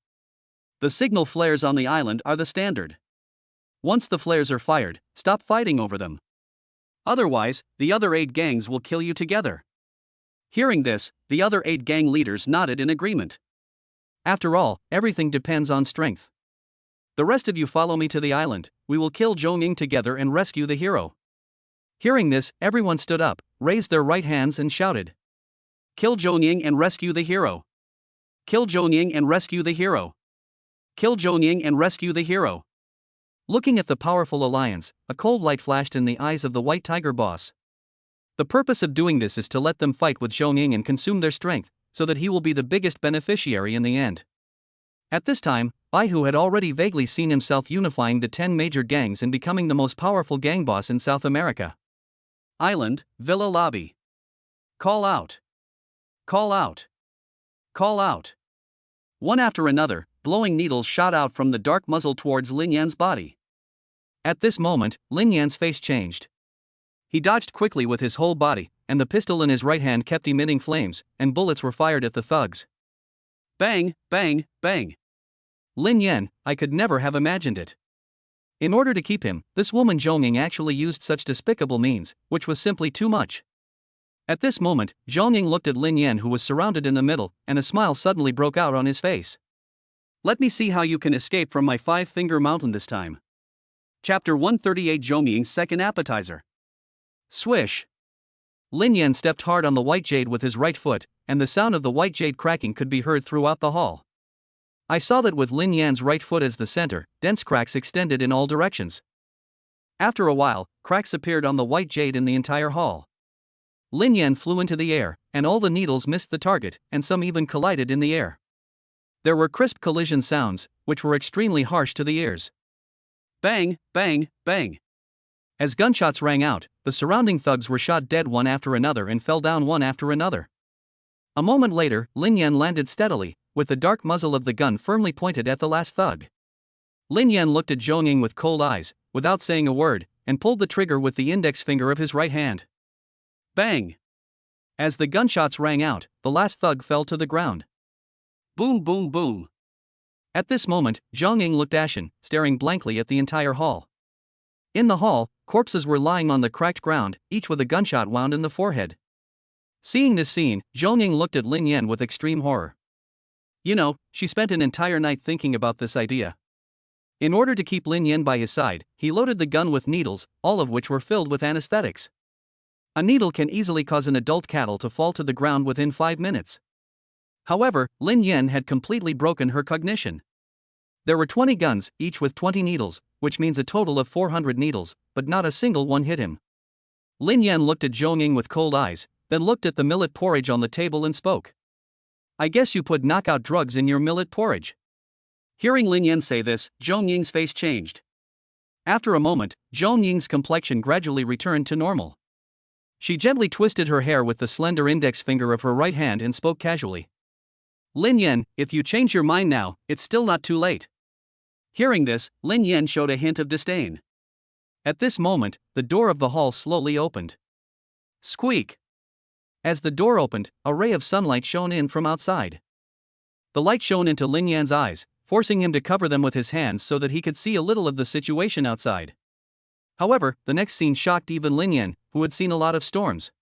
The signal flares on the island are the standard. Once the flares are fired, stop fighting over them. Otherwise, the other 8 gangs will kill you together. Hearing this, the other 8 gang leaders nodded in agreement. After all, everything depends on strength. The rest of you follow me to the island, we will kill Zhou Ying together and rescue the hero. Hearing this, everyone stood up, raised their right hands and shouted. Kill Zhou Ying and rescue the hero. Kill Zhou Ying and rescue the hero. Kill Zhou Ying and rescue the hero. Looking at the powerful alliance, a cold light flashed in the eyes of the White Tiger boss. The purpose of doing this is to let them fight with Zhou Ying and consume their strength, so that he will be the biggest beneficiary in the end. At this time, Bai Hu had already vaguely seen himself unifying the 10 major gangs and becoming the most powerful gang boss in South America. Island, Villa Lobby. Call out. Call out. Call out. One after another, glowing needles shot out from the dark muzzle towards Lin Yan's body. At this moment, Lin Yan's face changed. He dodged quickly with his whole body, and the pistol in his right hand kept emitting flames, and bullets were fired at the thugs. Bang, bang, bang. Lin Yan, I could never have imagined it. In order to keep him, this woman Zhou Ying actually used such despicable means, which was simply too much. At this moment, Zhou Ying looked at Lin Yan, who was surrounded in the middle, and a smile suddenly broke out on his face. Let me see how you can escape from my five-finger mountain this time. Chapter 138, Zhou Ying's second appetizer. Swish. Lin Yan stepped hard on the white jade with his right foot, and the sound of the white jade cracking could be heard throughout the hall. I saw that with Lin Yan's right foot as the center, dense cracks extended in all directions. After a while, cracks appeared on the white jade in the entire hall. Lin Yan flew into the air, and all the needles missed the target, and some even collided in the air. There were crisp collision sounds, which were extremely harsh to the ears. Bang, bang, bang. As gunshots rang out, the surrounding thugs were shot dead one after another and fell down one after another. A moment later, Lin Yan landed steadily, with the dark muzzle of the gun firmly pointed at the last thug. Lin Yan looked at Zhou Ying with cold eyes, without saying a word, and pulled the trigger with the index finger of his right hand. Bang! As the gunshots rang out, the last thug fell to the ground. Boom, boom, boom. At this moment, Zhou Ying looked ashen, staring blankly at the entire hall. In the hall, corpses were lying on the cracked ground, each with a gunshot wound in the forehead. Seeing this scene, Zhou Ying looked at Lin Yan with extreme horror. You know, she spent an entire night thinking about this idea. In order to keep Lin Yan by his side, he loaded the gun with needles, all of which were filled with anesthetics. A needle can easily cause an adult cattle to fall to the ground within 5 minutes. However, Lin Yan had completely broken her cognition. There were 20 guns, each with 20 needles, which means a total of 400 needles, but not a single one hit him. Lin Yan looked at Zhou Ying with cold eyes, then looked at the millet porridge on the table and spoke. I guess you put knockout drugs in your millet porridge. Hearing Lin Yan say this, Zhou Ying's face changed. After a moment, Zhou Ying's complexion gradually returned to normal. She gently twisted her hair with the slender index finger of her right hand and spoke casually. Lin Yan, if you change your mind now, it's still not too late. Hearing this, Lin Yan showed a hint of disdain. At this moment, the door of the hall slowly opened. Squeak! As the door opened, a ray of sunlight shone in from outside. The light shone into Lin Yan's eyes, forcing him to cover them with his hands so that he could see a little of the situation outside. However, the next scene shocked even Lin Yan, who had seen a lot of storms.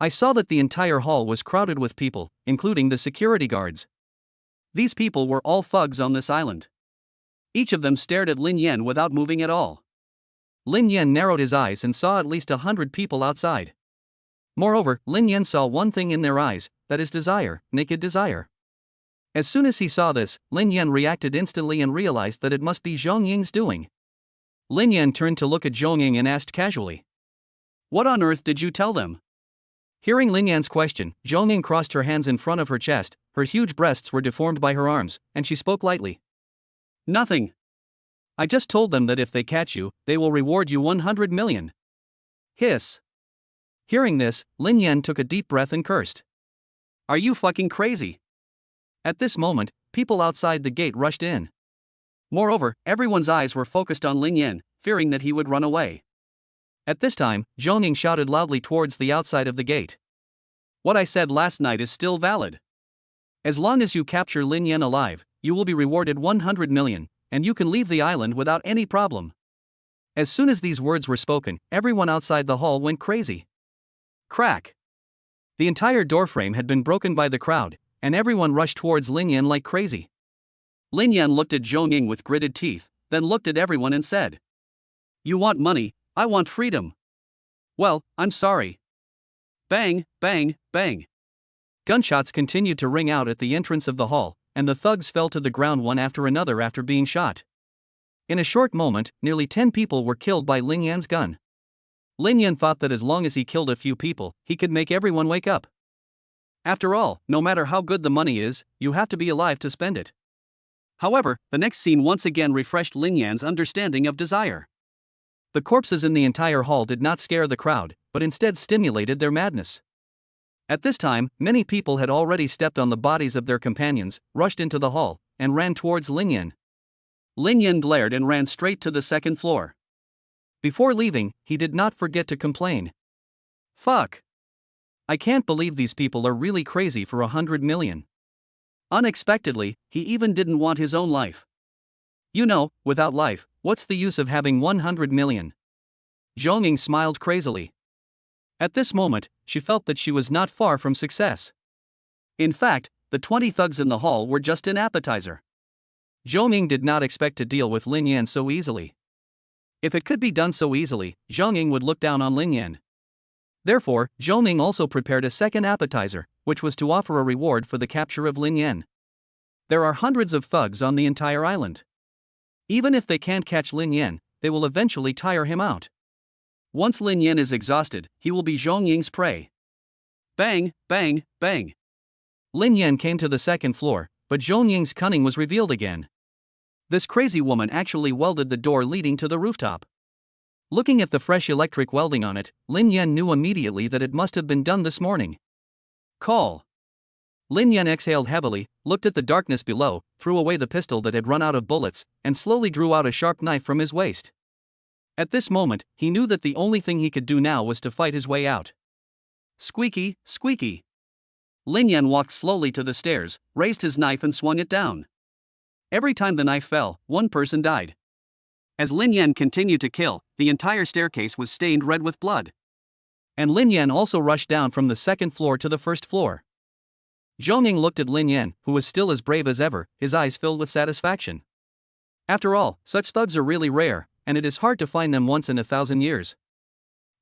I saw that the entire hall was crowded with people, including the security guards. These people were all thugs on this island. Each of them stared at Lin Yan without moving at all. Lin Yan narrowed his eyes and saw at least 100 people outside. Moreover, Lin Yan saw one thing in their eyes, that is desire, naked desire. As soon as he saw this, Lin Yan reacted instantly and realized that it must be Zhou Ying's doing. Lin Yan turned to look at Zhou Ying and asked casually. What on earth did you tell them? Hearing Lin Yan's question, Zhou Ying crossed her hands in front of her chest, her huge breasts were deformed by her arms, and she spoke lightly. Nothing. I just told them that if they catch you, they will reward you 100 million. Hiss. Hearing this, Lin Yan took a deep breath and cursed. Are you fucking crazy? At this moment, people outside the gate rushed in. Moreover, everyone's eyes were focused on Lin Yan, fearing that he would run away. At this time, Zhou Ying shouted loudly towards the outside of the gate. What I said last night is still valid. As long as you capture Lin Yan alive, you will be rewarded 100 million, and you can leave the island without any problem. As soon as these words were spoken, everyone outside the hall went crazy. Crack! The entire doorframe had been broken by the crowd, and everyone rushed towards Lin Yan like crazy. Lin Yan looked at Zhong Ying with gritted teeth, then looked at everyone and said, "You want money, I want freedom. Well, I'm sorry." Bang, bang, bang. Gunshots continued to ring out at the entrance of the hall, and the thugs fell to the ground one after another after being shot. In a short moment, nearly 10 people were killed by Lin Yan's gun. Lin Yan thought that as long as he killed a few people, he could make everyone wake up. After all, no matter how good the money is, you have to be alive to spend it. However, the next scene once again refreshed Lin Yan's understanding of desire. The corpses in the entire hall did not scare the crowd, but instead stimulated their madness. At this time, many people had already stepped on the bodies of their companions, rushed into the hall, and ran towards Lin Yan. Lin Yan glared and ran straight to the second floor. Before leaving, he did not forget to complain. "Fuck. I can't believe these people are really crazy for 100 million. Unexpectedly, he even didn't want his own life. You know, without life, what's the use of having 100 million? Zhong Ying smiled crazily. At this moment, she felt that she was not far from success. In fact, the 20 thugs in the hall were just an appetizer. Zhong Ying did not expect to deal with Lin Yan so easily. If it could be done so easily, Zhong Ying would look down on Lin Yan. Therefore, Zhong Ying also prepared a second appetizer, which was to offer a reward for the capture of Lin Yan. There are hundreds of thugs on the entire island. Even if they can't catch Lin Yan, they will eventually tire him out. Once Lin Yan is exhausted, he will be Zhong Ying's prey. Bang, bang, bang. Lin Yan came to the second floor, but Zhong Ying's cunning was revealed again. This crazy woman actually welded the door leading to the rooftop. Looking at the fresh electric welding on it, Lin Yan knew immediately that it must have been done this morning. Call. Lin Yan exhaled heavily, looked at the darkness below, threw away the pistol that had run out of bullets, and slowly drew out a sharp knife from his waist. At this moment, he knew that the only thing he could do now was to fight his way out. Squeaky, squeaky. Lin Yan walked slowly to the stairs, raised his knife and swung it down. Every time the knife fell, one person died. As Lin Yan continued to kill, the entire staircase was stained red with blood. And Lin Yan also rushed down from the second floor to the first floor. Zhong Ying looked at Lin Yan, who was still as brave as ever, his eyes filled with satisfaction. After all, such thugs are really rare, and it is hard to find them once in 1,000 years.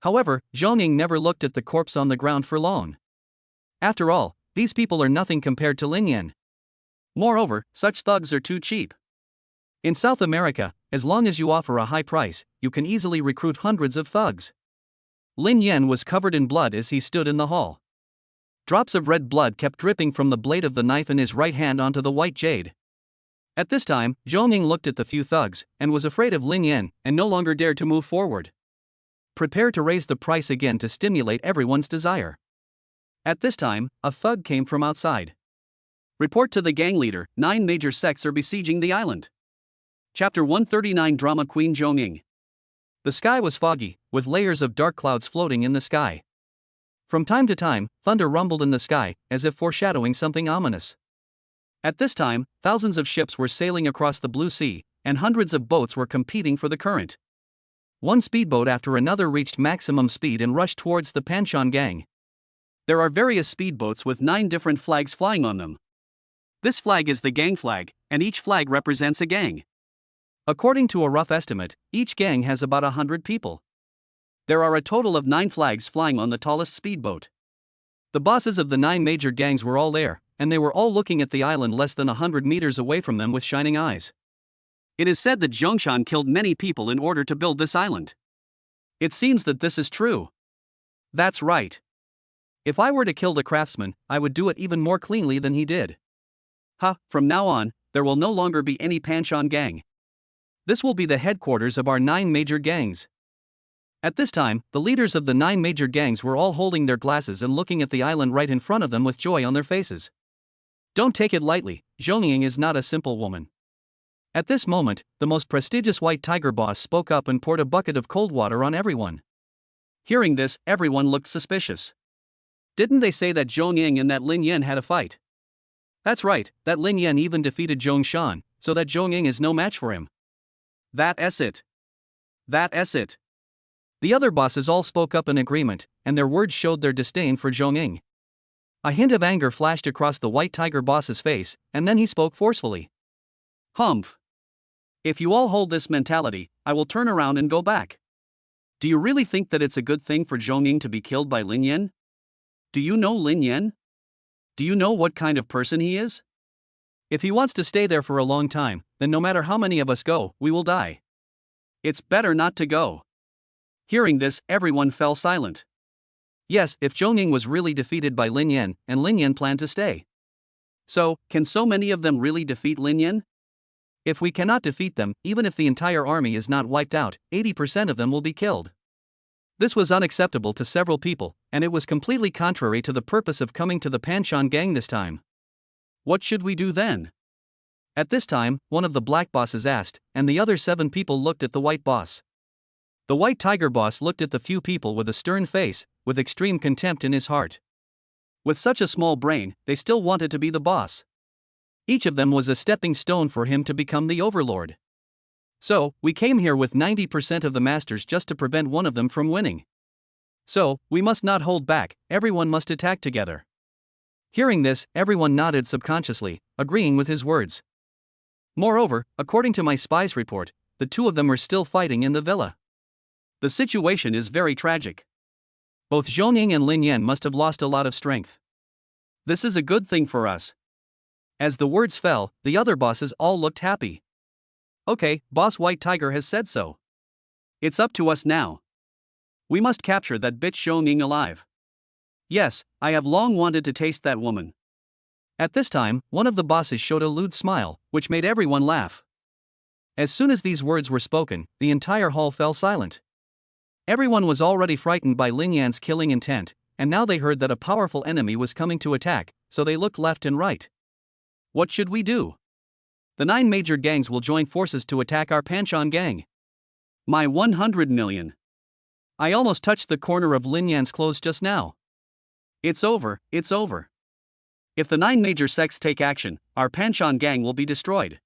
However, Zhong Ying never looked at the corpse on the ground for long. After all, these people are nothing compared to Lin Yan. Moreover, such thugs are too cheap. In South America, as long as you offer a high price, you can easily recruit hundreds of thugs. Lin Yan was covered in blood as he stood in the hall. Drops of red blood kept dripping from the blade of the knife in his right hand onto the white jade. At this time, Zhong Ying looked at the few thugs, and was afraid of Lin Yan, and no longer dared to move forward. Prepare to raise the price again to stimulate everyone's desire. At this time, a thug came from outside. Report to the gang leader, 9 major sects are besieging the island. Chapter 139 Drama Queen Zhong Ying. The sky was foggy, with layers of dark clouds floating in the sky. From time to time, thunder rumbled in the sky, as if foreshadowing something ominous. At this time, thousands of ships were sailing across the blue sea, and hundreds of boats were competing for the current. One speedboat after another reached maximum speed and rushed towards the Panchon gang. There are various speedboats with 9 different flags flying on them. This flag is the gang flag, and each flag represents a gang. According to a rough estimate, each gang has about 100 people. There are a total of 9 flags flying on the tallest speedboat. The bosses of the 9 major gangs were all there, and they were all looking at the island less than 100 meters away from them with shining eyes. It is said that Zhongshan killed many people in order to build this island. It seems that this is true. That's right. If I were to kill the craftsman, I would do it even more cleanly than he did. From now on, there will no longer be any Panchon gang. This will be the headquarters of our 9 major gangs. At this time, the leaders of the 9 major gangs were all holding their glasses and looking at the island right in front of them with joy on their faces. Don't take it lightly, Zhong Ying is not a simple woman. At this moment, the most prestigious White Tiger boss spoke up and poured a bucket of cold water on everyone. Hearing this, everyone looked suspicious. Didn't they say that Zhong Ying and that Lin Yan had a fight? That's right, that Lin Yan even defeated Zhongshan, so that Zhong Ying is no match for him. That's it. The other bosses all spoke up in agreement, and their words showed their disdain for Zhong Ying. A hint of anger flashed across the White Tiger boss's face, and then he spoke forcefully. Humph. If you all hold this mentality, I will turn around and go back. Do you really think that it's a good thing for Zhou Ning to be killed by Lin Yan? Do you know Lin Yan? Do you know what kind of person he is? If he wants to stay there for a long time, then no matter how many of us go, we will die. It's better not to go. Hearing this, everyone fell silent. Yes, if Zhou Ning was really defeated by Lin Yan, and Lin Yan planned to stay. So, can so many of them really defeat Lin Yan? If we cannot defeat them, even if the entire army is not wiped out, 80% of them will be killed. This was unacceptable to several people, and it was completely contrary to the purpose of coming to the Panshan gang this time. What should we do then? At this time, one of the black bosses asked, and the other 7 people looked at the white boss. The white tiger boss looked at the few people with a stern face, with extreme contempt in his heart. With such a small brain, they still wanted to be the boss. Each of them was a stepping stone for him to become the overlord. So, we came here with 90% of the masters just to prevent one of them from winning. So, we must not hold back, everyone must attack together. Hearing this, everyone nodded subconsciously, agreeing with his words. Moreover, according to my spy's report, the 2 of them are still fighting in the villa. The situation is very tragic. Both Zhou Ning and Lin Yan must have lost a lot of strength. This is a good thing for us. As the words fell, the other bosses all looked happy. Okay, Boss White Tiger has said so. It's up to us now. We must capture that bitch Zhou Ning alive. Yes, I have long wanted to taste that woman. At this time, one of the bosses showed a lewd smile, which made everyone laugh. As soon as these words were spoken, the entire hall fell silent. Everyone was already frightened by Lin Yan's killing intent, and now they heard that a powerful enemy was coming to attack, so they looked left and right. What should we do? The 9 major gangs will join forces to attack our Panshan gang. My 100 million. I almost touched the corner of Lin Yan's clothes just now. It's over, it's over. If the 9 major sects take action, our Panshan gang will be destroyed.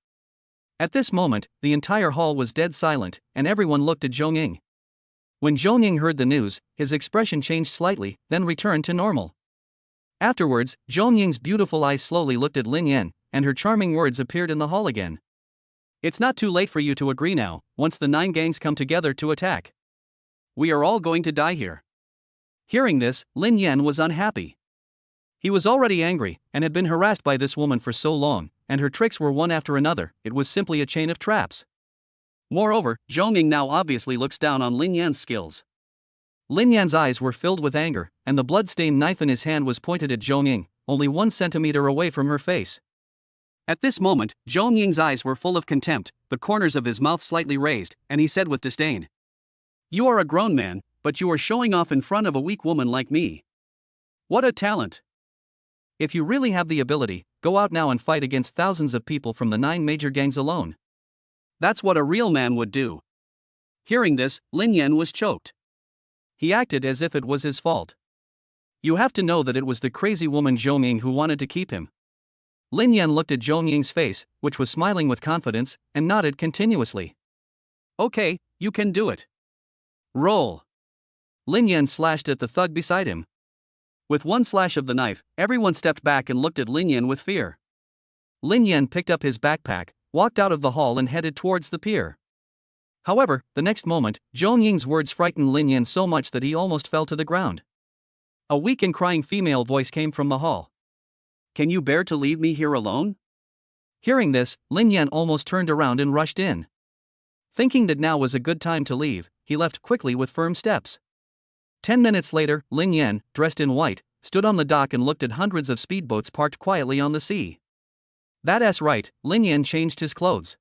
At this moment, the entire hall was dead silent, and everyone looked at Zhou Ning. When Zhou Ning heard the news, his expression changed slightly, then returned to normal. Afterwards, Zhou Ning's beautiful eyes slowly looked at Lin Yan, and her charming words appeared in the hall again. It's not too late for you to agree now, once the 9 gangs come together to attack. We are all going to die here. Hearing this, Lin Yan was unhappy. He was already angry, and had been harassed by this woman for so long, and her tricks were one after another, it was simply a chain of traps. Moreover, Zhou Ning now obviously looks down on Lin Yan's skills. Lin Yan's eyes were filled with anger, and the blood-stained knife in his hand was pointed at Zhou Ning, only 1 centimeter away from her face. At this moment, Zhou Ning's eyes were full of contempt, the corners of his mouth slightly raised, and he said with disdain, "You are a grown man, but you are showing off in front of a weak woman like me. What a talent! If you really have the ability, go out now and fight against thousands of people from the 9 major gangs alone. That's what a real man would do." Hearing this, Lin Yan was choked. He acted as if it was his fault. You have to know that it was the crazy woman Zhou Ning who wanted to keep him. Lin Yan looked at Zhou Ning's face, which was smiling with confidence, and nodded continuously. Okay, you can do it. Roll. Lin Yan slashed at the thug beside him. With 1 slash of the knife, everyone stepped back and looked at Lin Yan with fear. Lin Yan picked up his backpack, walked out of the hall and headed towards the pier. However, the next moment, Zhou Ning's words frightened Lin Yan so much that he almost fell to the ground. A weak and crying female voice came from the hall. "Can you bear to leave me here alone?" Hearing this, Lin Yan almost turned around and rushed in. Thinking that now was a good time to leave, he left quickly with firm steps. 10 minutes later, Lin Yan, dressed in white, stood on the dock and looked at hundreds of speedboats parked quietly on the sea. That's right, Lin Yan changed his clothes.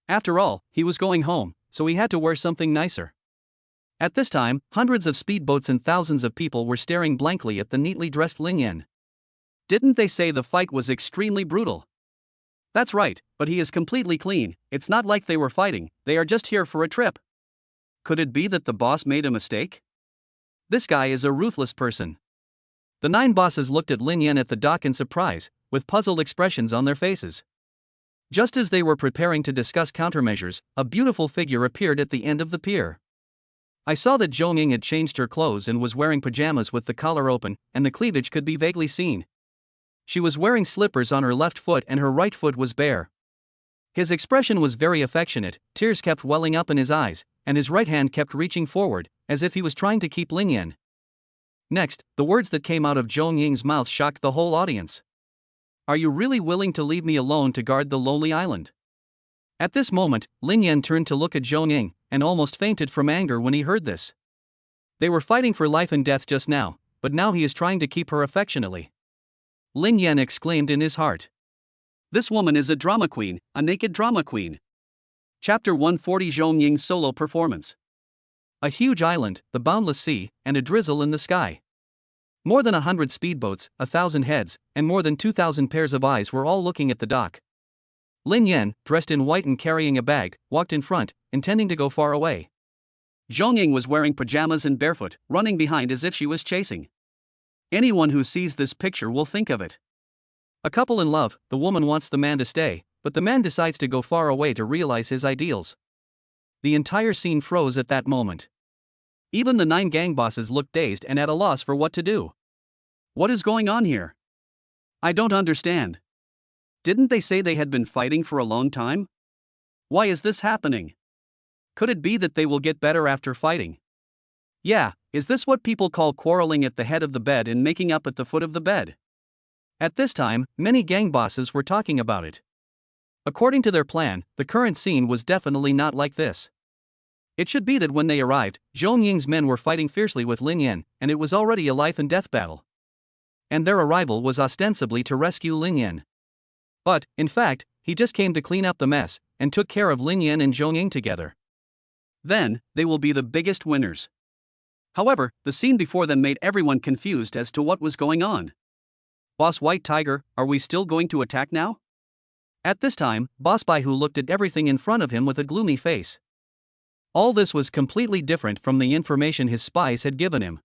After all, he was going home, so he had to wear something nicer. At this time, hundreds of speedboats and thousands of people were staring blankly at the neatly dressed Lin Yan. Didn't they say the fight was extremely brutal? That's right, but he is completely clean, it's not like they were fighting, they are just here for a trip. Could it be that the boss made a mistake? This guy is a ruthless person. The 9 bosses looked at Lin Yan at the dock in surprise, with puzzled expressions on their faces. Just as they were preparing to discuss countermeasures, a beautiful figure appeared at the end of the pier. I saw that Zhou Ning had changed her clothes and was wearing pajamas with the collar open, and the cleavage could be vaguely seen. She was wearing slippers on her left foot and her right foot was bare. His expression was very affectionate, tears kept welling up in his eyes, and his right hand kept reaching forward, as if he was trying to keep Lin Yan. Next, the words that came out of Zhong Ying's mouth shocked the whole audience. "Are you really willing to leave me alone to guard the lonely island?" At this moment, Lin Yan turned to look at Zhong Ying, and almost fainted from anger when he heard this. They were fighting for life and death just now, but now he is trying to keep her affectionately. Lin Yan exclaimed in his heart. This woman is a drama queen, a naked drama queen. Chapter 140: Zhong Ying's solo performance. A huge island, the boundless sea, and a drizzle in the sky. More than 100 speedboats, 1,000 heads, and more than 2,000 pairs of eyes were all looking at the dock. Lin Yan, dressed in white and carrying a bag, walked in front, intending to go far away. Zhong Ying was wearing pajamas and barefoot, running behind as if she was chasing. Anyone who sees this picture will think of it. A couple in love, the woman wants the man to stay, but the man decides to go far away to realize his ideals. The entire scene froze at that moment. Even the 9 gang bosses looked dazed and at a loss for what to do. What is going on here? I don't understand. Didn't they say they had been fighting for a long time? Why is this happening? Could it be that they will get better after fighting? Yeah, is this what people call quarreling at the head of the bed and making up at the foot of the bed? At this time, many gang bosses were talking about it. According to their plan, the current scene was definitely not like this. It should be that when they arrived, Zhong Ying's men were fighting fiercely with Lin Yan, and it was already a life and death battle. And their arrival was ostensibly to rescue Lin Yan. But, in fact, he just came to clean up the mess, and took care of Lin Yan and Zhong Ying together. Then, they will be the biggest winners. However, the scene before them made everyone confused as to what was going on. Boss White Tiger, are we still going to attack now? At this time, Boss Baihu looked at everything in front of him with a gloomy face. All this was completely different from the information his spies had given him.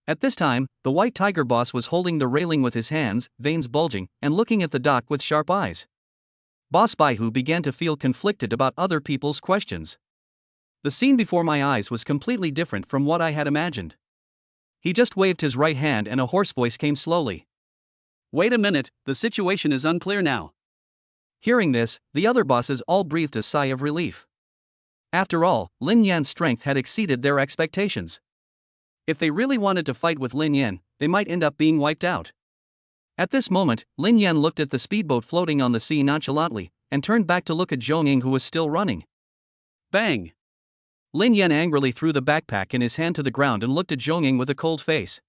At this time, the White Tiger boss was holding the railing with his hands, veins bulging, and looking at the dock with sharp eyes. Boss Baihu began to feel conflicted about other people's questions. The scene before my eyes was completely different from what I had imagined. He just waved his right hand and a hoarse voice came slowly. Wait a minute, the situation is unclear now. Hearing this, the other bosses all breathed a sigh of relief. After all, Lin Yan's strength had exceeded their expectations. If they really wanted to fight with Lin Yan, they might end up being wiped out. At this moment, Lin Yan looked at the speedboat floating on the sea nonchalantly, and turned back to look at Zhong Ying, who was still running. Bang! Lin Yan angrily threw the backpack in his hand to the ground and looked at Zhong Ying with a cold face.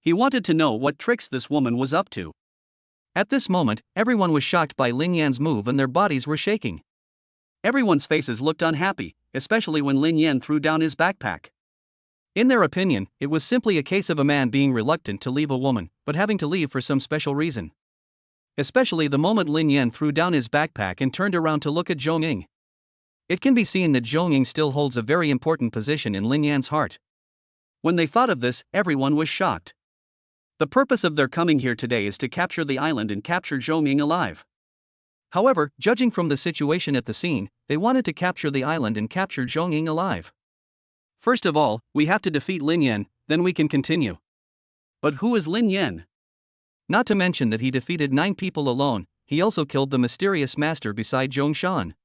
He wanted to know what tricks this woman was up to. At this moment, everyone was shocked by Lin Yan's move and their bodies were shaking. Everyone's faces looked unhappy, especially when Lin Yan threw down his backpack. In their opinion, it was simply a case of a man being reluctant to leave a woman, but having to leave for some special reason. Especially the moment Lin Yan threw down his backpack and turned around to look at Zhong Ying. It can be seen that Zhong Ying still holds a very important position in Lin Yan's heart. When they thought of this, everyone was shocked. The purpose of their coming here today is to capture the island and capture Zhong Ying alive. However, judging from the situation at the scene, they wanted to capture the island and capture Zhong Ying alive. First of all, we have to defeat Lin Yan, then we can continue. But who is Lin Yan? Not to mention that he defeated 9 people alone, he also killed the mysterious master beside Zhong Shan.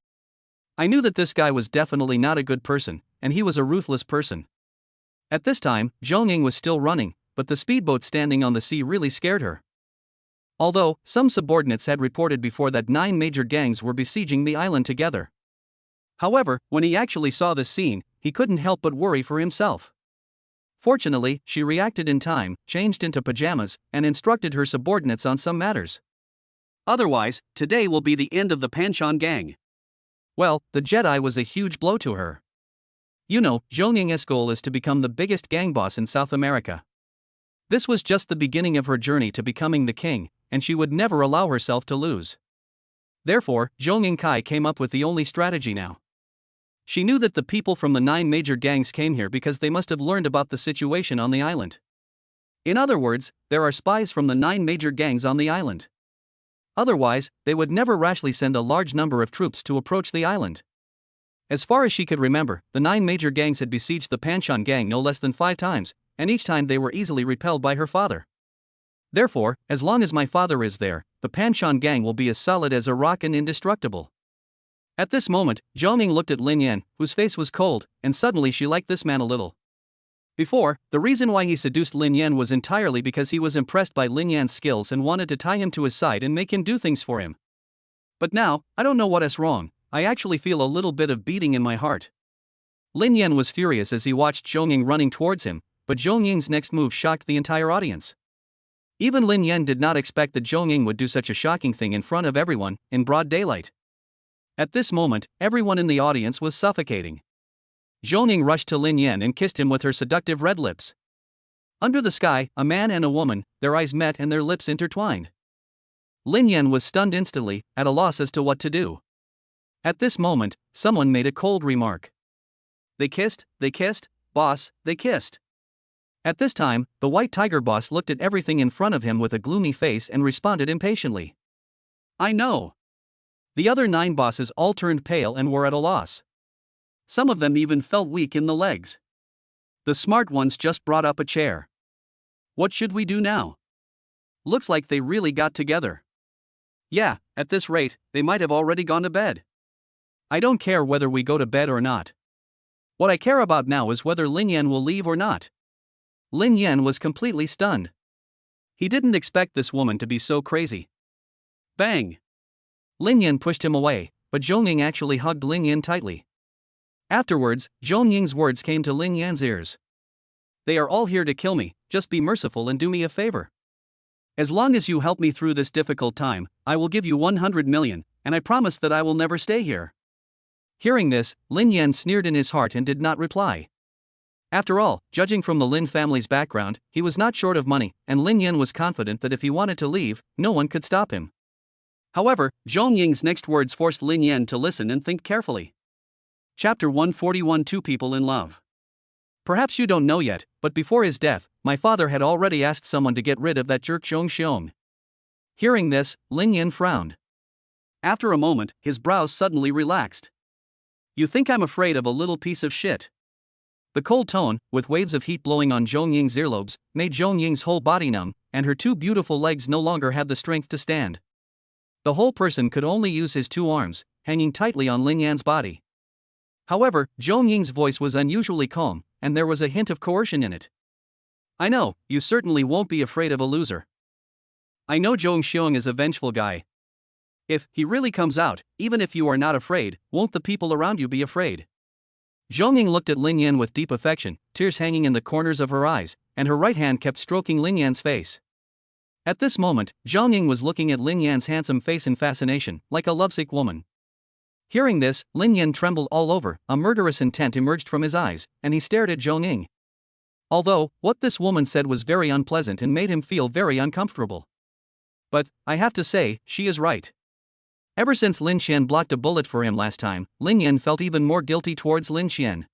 I knew that this guy was definitely not a good person, and he was a ruthless person. At this time, Zhong Ying was still running, but the speedboat standing on the sea really scared her. Although, some subordinates had reported before that 9 major gangs were besieging the island together. However, when he actually saw this scene, he couldn't help but worry for himself. Fortunately, she reacted in time, changed into pajamas, and instructed her subordinates on some matters. Otherwise, today will be the end of the Panshan gang. Well, the Jedi was a huge blow to her. You know, Zhong Ying's goal is to become the biggest gang boss in South America. This was just the beginning of her journey to becoming the king, and she would never allow herself to lose. Therefore, Zhong Ying Kai came up with the only strategy now. She knew that the people from the 9 major gangs came here because they must have learned about the situation on the island. In other words, there are spies from the 9 major gangs on the island. Otherwise, they would never rashly send a large number of troops to approach the island. As far as she could remember, the 9 major gangs had besieged the Panshan gang no less than 5 times, and each time they were easily repelled by her father. Therefore, as long as my father is there, the Panshan gang will be as solid as a rock and indestructible. At this moment, Zhou Ning looked at Lin Yan, whose face was cold, and suddenly she liked this man a little. Before, the reason why he seduced Lin Yan was entirely because he was impressed by Lin Yan's skills and wanted to tie him to his side and make him do things for him. But now, I don't know what is wrong, I actually feel a little bit of beating in my heart. Lin Yan was furious as he watched Zhou Ning running towards him, but Zhou Ning's next move shocked the entire audience. Even Lin Yan did not expect that Zhou Ning would do such a shocking thing in front of everyone, in broad daylight. At this moment, everyone in the audience was suffocating. Zhou Ning rushed to Lin Yan and kissed him with her seductive red lips. Under the sky, a man and a woman, their eyes met and their lips intertwined. Lin Yan was stunned instantly, at a loss as to what to do. At this moment, someone made a cold remark. They kissed, boss, they kissed. At this time, the White Tiger boss looked at everything in front of him with a gloomy face and responded impatiently. I know. The other 9 bosses all turned pale and were at a loss. Some of them even felt weak in the legs. The smart ones just brought up a chair. What should we do now? Looks like they really got together. Yeah, at this rate, they might have already gone to bed. I don't care whether we go to bed or not. What I care about now is whether Lin Yan will leave or not. Lin Yan was completely stunned. He didn't expect this woman to be so crazy. Bang! Lin Yan pushed him away, but Zhou Ning actually hugged Lin Yan tightly. Afterwards, Zhou Ning's words came to Lin Yan's ears. They are all here to kill me, just be merciful and do me a favor. As long as you help me through this difficult time, I will give you 100 million, and I promise that I will never stay here. Hearing this, Lin Yan sneered in his heart and did not reply. After all, judging from the Lin family's background, he was not short of money, and Lin Yan was confident that if he wanted to leave, no one could stop him. However, Zhou Ning's next words forced Lin Yan to listen and think carefully. Chapter 141 Two People in Love. Perhaps you don't know yet, but before his death, my father had already asked someone to get rid of that jerk Zhong Xiong. Hearing this, Lin Yan frowned. After a moment, his brows suddenly relaxed. You think I'm afraid of a little piece of shit? The cold tone, with waves of heat blowing on Zhou Ying's earlobes, made Zhou Ying's whole body numb, and her 2 beautiful legs no longer had the strength to stand. The whole person could only use his 2 arms, hanging tightly on Lin Yan's body. However, Zhou Ying's voice was unusually calm, and there was a hint of coercion in it. I know, you certainly won't be afraid of a loser. I know Zhong Xiong is a vengeful guy. If he really comes out, even if you are not afraid, won't the people around you be afraid? Zhou Ning looked at Lin Yan with deep affection, tears hanging in the corners of her eyes, and her right hand kept stroking Lin Yan's face. At this moment, Zhou Ning was looking at Lin Yan's handsome face in fascination, like a lovesick woman. Hearing this, Lin Yan trembled all over, a murderous intent emerged from his eyes, and he stared at Zhou Ning. Although, what this woman said was very unpleasant and made him feel very uncomfortable. But, I have to say, she is right. Ever since Lin Xian blocked a bullet for him last time, Lin Yan felt even more guilty towards Lin Xian.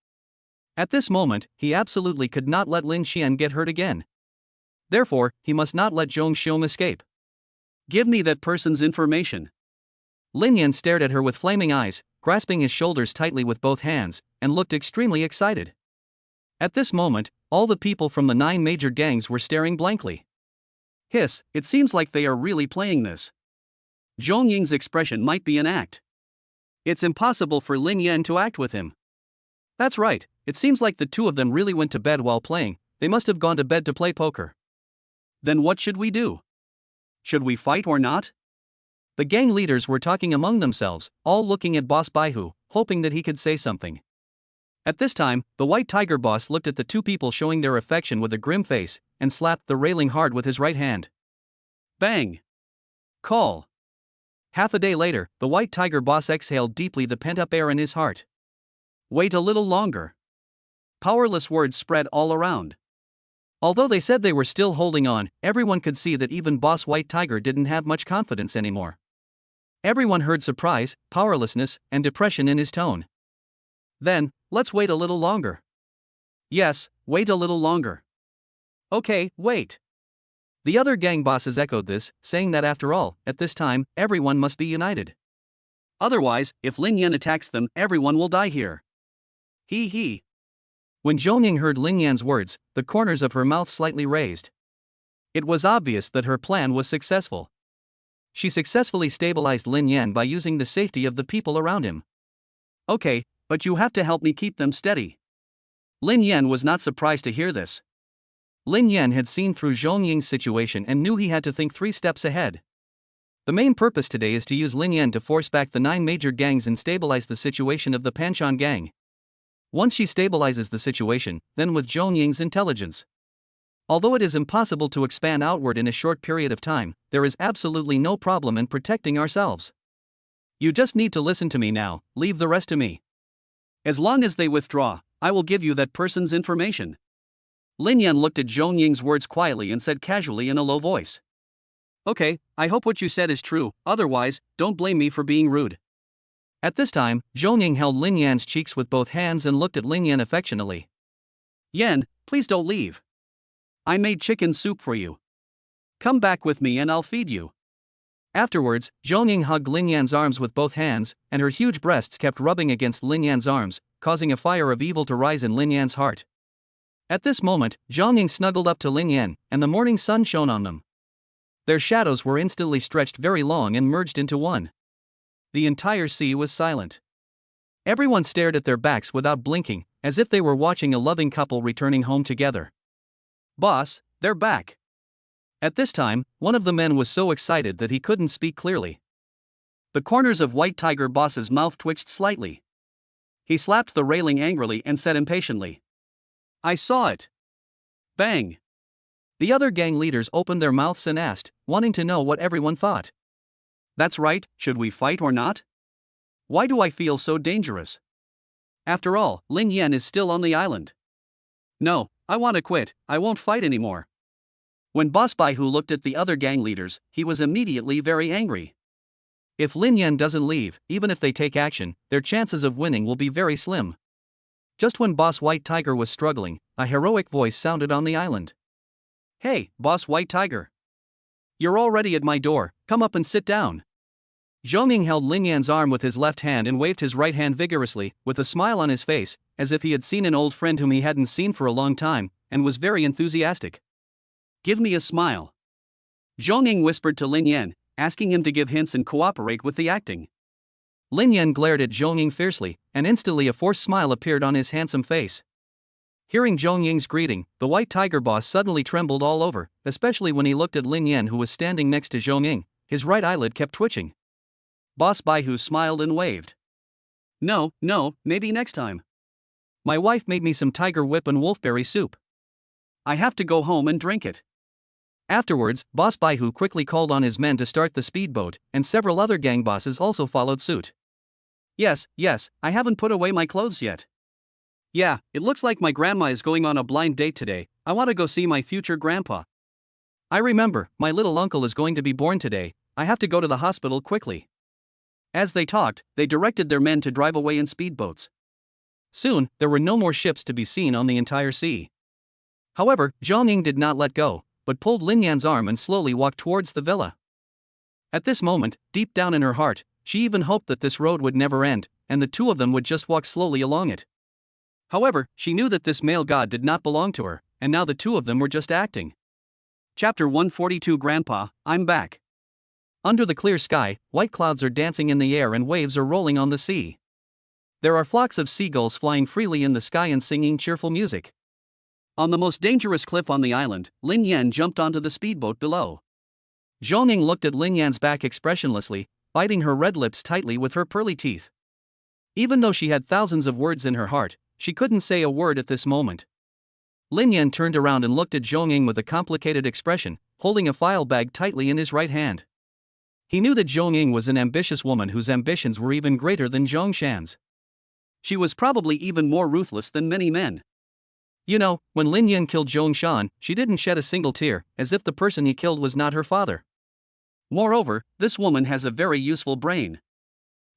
At this moment, he absolutely could not let Lin Xian get hurt again. Therefore, he must not let Zhong Xiong escape. Give me that person's information. Lin Yan stared at her with flaming eyes, grasping his shoulders tightly with both hands, and looked extremely excited. At this moment, all the people from the 9 major gangs were staring blankly. Hiss, it seems like they are really playing this. Zhong Ying's expression might be an act. It's impossible for Lin Yan to act with him. That's right, it seems like the 2 of them really went to bed while playing, they must have gone to bed to play poker. Then what should we do? Should we fight or not? The gang leaders were talking among themselves, all looking at Boss Baihu, hoping that he could say something. At this time, the White Tiger boss looked at the 2 people showing their affection with a grim face, and slapped the railing hard with his right hand. Bang! Call! Half a day later, the White Tiger boss exhaled deeply the pent-up air in his heart. Wait a little longer. Powerless words spread all around. Although they said they were still holding on, everyone could see that even Boss White Tiger didn't have much confidence anymore. Everyone heard surprise, powerlessness, and depression in his tone. Then, let's wait a little longer. Yes, wait a little longer. Okay, wait. The other gang bosses echoed this, saying that after all, at this time, everyone must be united. Otherwise, if Lin Yan attacks them, everyone will die here. He. When Zhou Ning heard Lin Yan's words, the corners of her mouth slightly raised. It was obvious that her plan was successful. She successfully stabilized Lin Yan by using the safety of the people around him. Okay, but you have to help me keep them steady. Lin Yan was not surprised to hear this. Lin Yan had seen through Zhong Ying's situation and knew he had to think 3 steps ahead. The main purpose today is to use Lin Yan to force back the 9 major gangs and stabilize the situation of the Panshan gang. Once she stabilizes the situation, then with Zhong Ying's intelligence. Although it is impossible to expand outward in a short period of time, there is absolutely no problem in protecting ourselves. You just need to listen to me now, leave the rest to me. As long as they withdraw, I will give you that person's information. Lin Yan looked at Zhong Ying's words quietly and said casually in a low voice. Okay, I hope what you said is true, otherwise, don't blame me for being rude. At this time, Zhong Ying held Lin Yan's cheeks with both hands and looked at Lin Yan affectionately. Yan, please don't leave. I made chicken soup for you. Come back with me and I'll feed you. Afterwards, Zhong Ying hugged Lin Yan's arms with both hands, and her huge breasts kept rubbing against Lin Yan's arms, causing a fire of evil to rise in Lin Yan's heart. At this moment, Zhong Ying snuggled up to Lin Yan, and the morning sun shone on them. Their shadows were instantly stretched very long and merged into one. The entire sea was silent. Everyone stared at their backs without blinking, as if they were watching a loving couple returning home together. Boss, they're back. At this time, one of the men was so excited that he couldn't speak clearly. The corners of White Tiger Boss's mouth twitched slightly. He slapped the railing angrily and said impatiently, I saw it. Bang. The other gang leaders opened their mouths and asked, wanting to know what everyone thought. That's right, should we fight or not? Why do I feel so dangerous? After all, Lin Yan is still on the island. No, I want to quit, I won't fight anymore. When Boss Baihu looked at the other gang leaders, he was immediately very angry. If Lin Yan doesn't leave, even if they take action, their chances of winning will be very slim. Just when Boss White Tiger was struggling, a heroic voice sounded on the island. Hey, Boss White Tiger. You're already at my door, come up and sit down. Zhong Ying held Lin Yan's arm with his left hand and waved his right hand vigorously, with a smile on his face, as if he had seen an old friend whom he hadn't seen for a long time, and was very enthusiastic. Give me a smile. Zhong Ying whispered to Lin Yan, asking him to give hints and cooperate with the acting. Lin Yan glared at Zhong Ying fiercely, and instantly a forced smile appeared on his handsome face. Hearing Zhong Ying's greeting, the White Tiger Boss suddenly trembled all over, especially when he looked at Lin Yan, who was standing next to Zhong Ying. His right eyelid kept twitching. Boss Baihu smiled and waved. No, maybe next time. My wife made me some tiger whip and wolfberry soup. I have to go home and drink it. Afterwards, Boss Baihu quickly called on his men to start the speedboat, and several other gang bosses also followed suit. Yes, I haven't put away my clothes yet. Yeah, it looks like my grandma is going on a blind date today. I want to go see my future grandpa. I remember, my little uncle is going to be born today. I have to go to the hospital quickly. As they talked, they directed their men to drive away in speedboats. Soon, there were no more ships to be seen on the entire sea. However, Zhong Ying did not let go, but pulled Lin Yan's arm and slowly walked towards the villa. At this moment, deep down in her heart, she even hoped that this road would never end, and the two of them would just walk slowly along it. However, she knew that this male god did not belong to her, and now the two of them were just acting. Chapter 142 Grandpa, I'm back. Under the clear sky, white clouds are dancing in the air and waves are rolling on the sea. There are flocks of seagulls flying freely in the sky and singing cheerful music. On the most dangerous cliff on the island, Lin Yan jumped onto the speedboat below. Zhong Ying looked at Lin Yan's back expressionlessly, biting her red lips tightly with her pearly teeth. Even though she had thousands of words in her heart, she couldn't say a word at this moment. Lin Yan turned around and looked at Zhong Ying with a complicated expression, holding a file bag tightly in his right hand. He knew that Zhong Ying was an ambitious woman whose ambitions were even greater than Zhong Shan's. She was probably even more ruthless than many men. You know, when Lin Yan killed Zhong Shan, she didn't shed a single tear, as if the person he killed was not her father. Moreover, this woman has a very useful brain.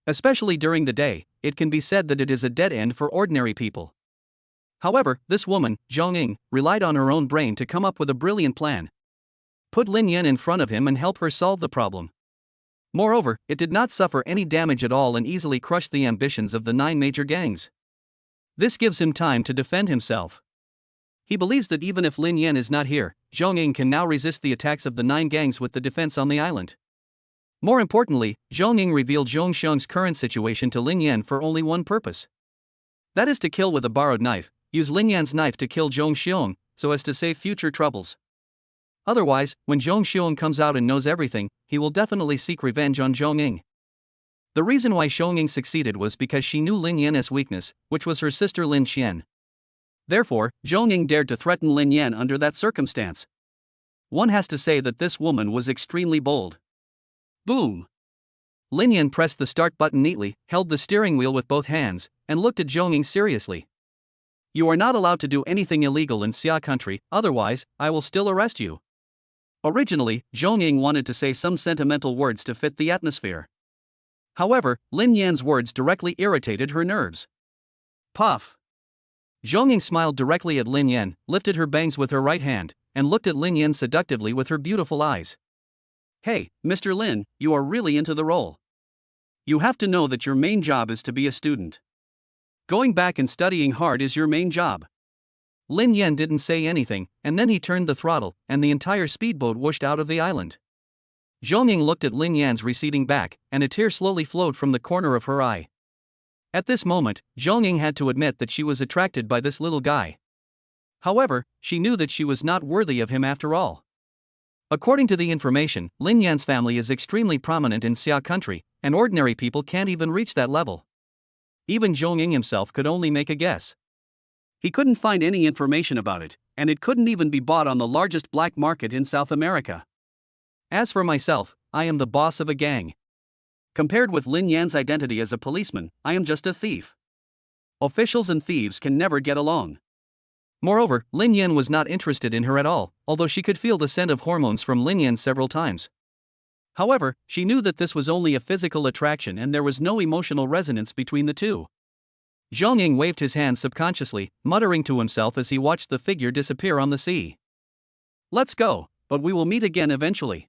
Especially during the day, it can be said that it is a dead end for ordinary people. However, this woman, Zhong Ying, relied on her own brain to come up with a brilliant plan. Put Lin Yan in front of him and help her solve the problem. Moreover, it did not suffer any damage at all and easily crushed the ambitions of the 9 major gangs. This gives him time to defend himself. He believes that even if Lin Yan is not here, Zhong Ying can now resist the attacks of the 9 gangs with the defense on the island. More importantly, Zhong Ying revealed Zhong Xiong's current situation to Lin Yan for only one purpose. That is to kill with a borrowed knife, use Lin Yan's knife to kill Zhong Xiong, so as to save future troubles. Otherwise, when Zhong Xiong comes out and knows everything, he will definitely seek revenge on Zhong Ying. The reason why Zhong Ying succeeded was because she knew Lin Yan's weakness, which was her sister Lin Qian. Therefore, Zhong Ying dared to threaten Lin Yan under that circumstance. One has to say that this woman was extremely bold. Boom! Lin Yan pressed the start button neatly, held the steering wheel with both hands, and looked at Zhong Ying seriously. You are not allowed to do anything illegal in Xia country, otherwise, I will still arrest you. Originally, Zhong Ying wanted to say some sentimental words to fit the atmosphere. However, Lin Yan's words directly irritated her nerves. Puff! Zhong Ying smiled directly at Lin Yan, lifted her bangs with her right hand, and looked at Lin Yan seductively with her beautiful eyes. Hey, Mr. Lin, you are really into the role. You have to know that your main job is to be a student. Going back and studying hard is your main job. Lin Yan didn't say anything, and then he turned the throttle, and the entire speedboat whooshed out of the island. Zhong Ying looked at Lin Yan's receding back, and a tear slowly flowed from the corner of her eye. At this moment, Zhong Ying had to admit that she was attracted by this little guy. However, she knew that she was not worthy of him after all. According to the information, Lin Yan's family is extremely prominent in Xia country, and ordinary people can't even reach that level. Even Zhong Ying himself could only make a guess. He couldn't find any information about it, and it couldn't even be bought on the largest black market in South America. As for myself, I am the boss of a gang. Compared with Lin Yan's identity as a policeman, I am just a thief. Officials and thieves can never get along. Moreover, Lin Yan was not interested in her at all, although she could feel the scent of hormones from Lin Yan several times. However, she knew that this was only a physical attraction and there was no emotional resonance between the two. Zhong Ying waved his hand subconsciously, muttering to himself as he watched the figure disappear on the sea. Let's go, but we will meet again eventually.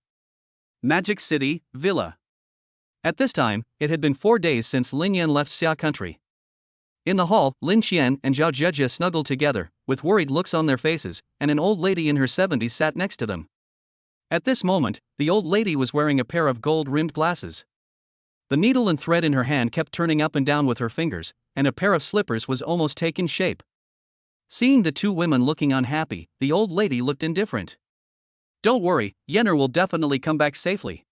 Magic City, Villa. At this time, it had been 4 days since Lin Yan left Xia country. In the hall, Lin Qian and Zhao Jejia snuggled together, with worried looks on their faces, and an old lady in her 70s sat next to them. At this moment, the old lady was wearing a pair of gold-rimmed glasses. The needle and thread in her hand kept turning up and down with her fingers, and a pair of slippers was almost taking shape. Seeing the two women looking unhappy, the old lady looked indifferent. Don't worry, Yenner will definitely come back safely.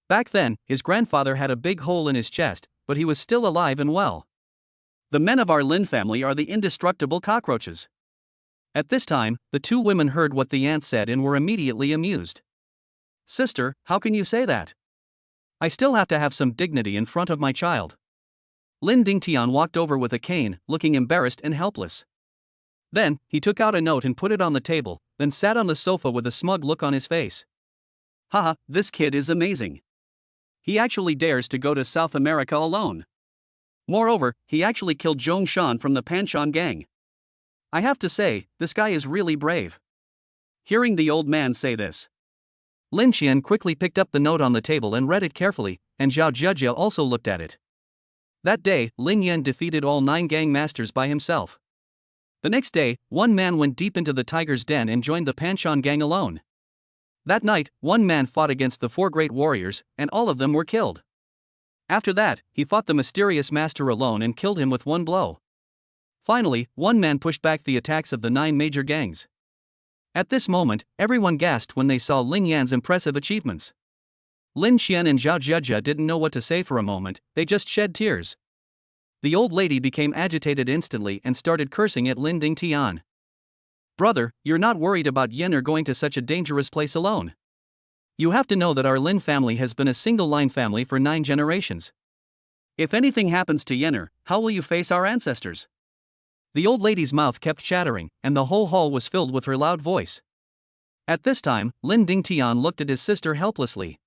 Back then, his grandfather had a big hole in his chest, but he was still alive and well. The men of our Lin family are the indestructible cockroaches. At this time, the two women heard what the aunt said and were immediately amused. Sister, how can you say that? I still have to have some dignity in front of my child. Lin Dingtian walked over with a cane, looking embarrassed and helpless. Then, he took out a note and put it on the table, then sat on the sofa with a smug look on his face. Haha, this kid is amazing. He actually dares to go to South America alone. Moreover, he actually killed Zhong Shan from the Panshan gang. I have to say, this guy is really brave. Hearing the old man say this, Lin Qian quickly picked up the note on the table and read it carefully, and Zhao Jejia also looked at it. That day, Lin Yan defeated all 9 gang masters by himself. The next day, one man went deep into the tiger's den and joined the Panshan gang alone. That night, one man fought against the 4 great warriors, and all of them were killed. After that, he fought the mysterious master alone and killed him with one blow. Finally, one man pushed back the attacks of the 9 major gangs. At this moment, everyone gasped when they saw Lin Yan's impressive achievements. Lin Qian and Zhao Jejia didn't know what to say for a moment, they just shed tears. The old lady became agitated instantly and started cursing at Lin Dingtian. Brother, you're not worried about Yenner going to such a dangerous place alone. You have to know that our Lin family has been a single-line family for 9 generations. If anything happens to Yenner, how will you face our ancestors? The old lady's mouth kept chattering, and the whole hall was filled with her loud voice. At this time, Lin Dingtian looked at his sister helplessly.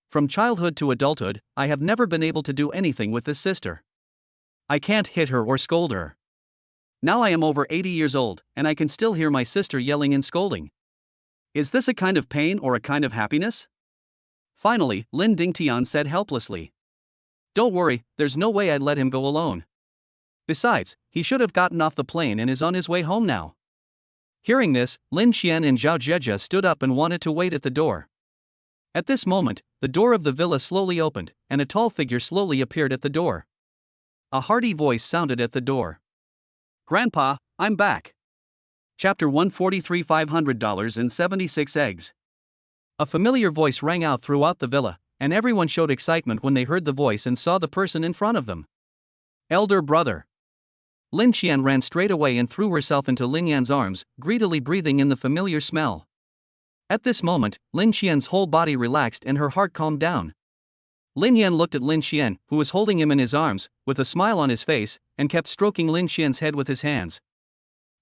From childhood to adulthood, I have never been able to do anything with this sister. I can't hit her or scold her. Now I am over 80 years old, and I can still hear my sister yelling and scolding. Is this a kind of pain or a kind of happiness? Finally, Lin Dingtian said helplessly. Don't worry, there's no way I'd let him go alone. Besides, he should have gotten off the plane and is on his way home now. Hearing this, Lin Qian and Zhao Jejia stood up and wanted to wait at the door. At this moment, the door of the villa slowly opened, and a tall figure slowly appeared at the door. A hearty voice sounded at the door. Grandpa, I'm back. Chapter 143, $500 and 76 eggs. A familiar voice rang out throughout the villa, and everyone showed excitement when they heard the voice and saw the person in front of them. Elder brother. Lin Qian ran straight away and threw herself into Lin Yan's arms, greedily breathing in the familiar smell. At this moment, Lin Qian's whole body relaxed and her heart calmed down. Lin Yan looked at Lin Qian, who was holding him in his arms, with a smile on his face, and kept stroking Lin Qian's head with his hands.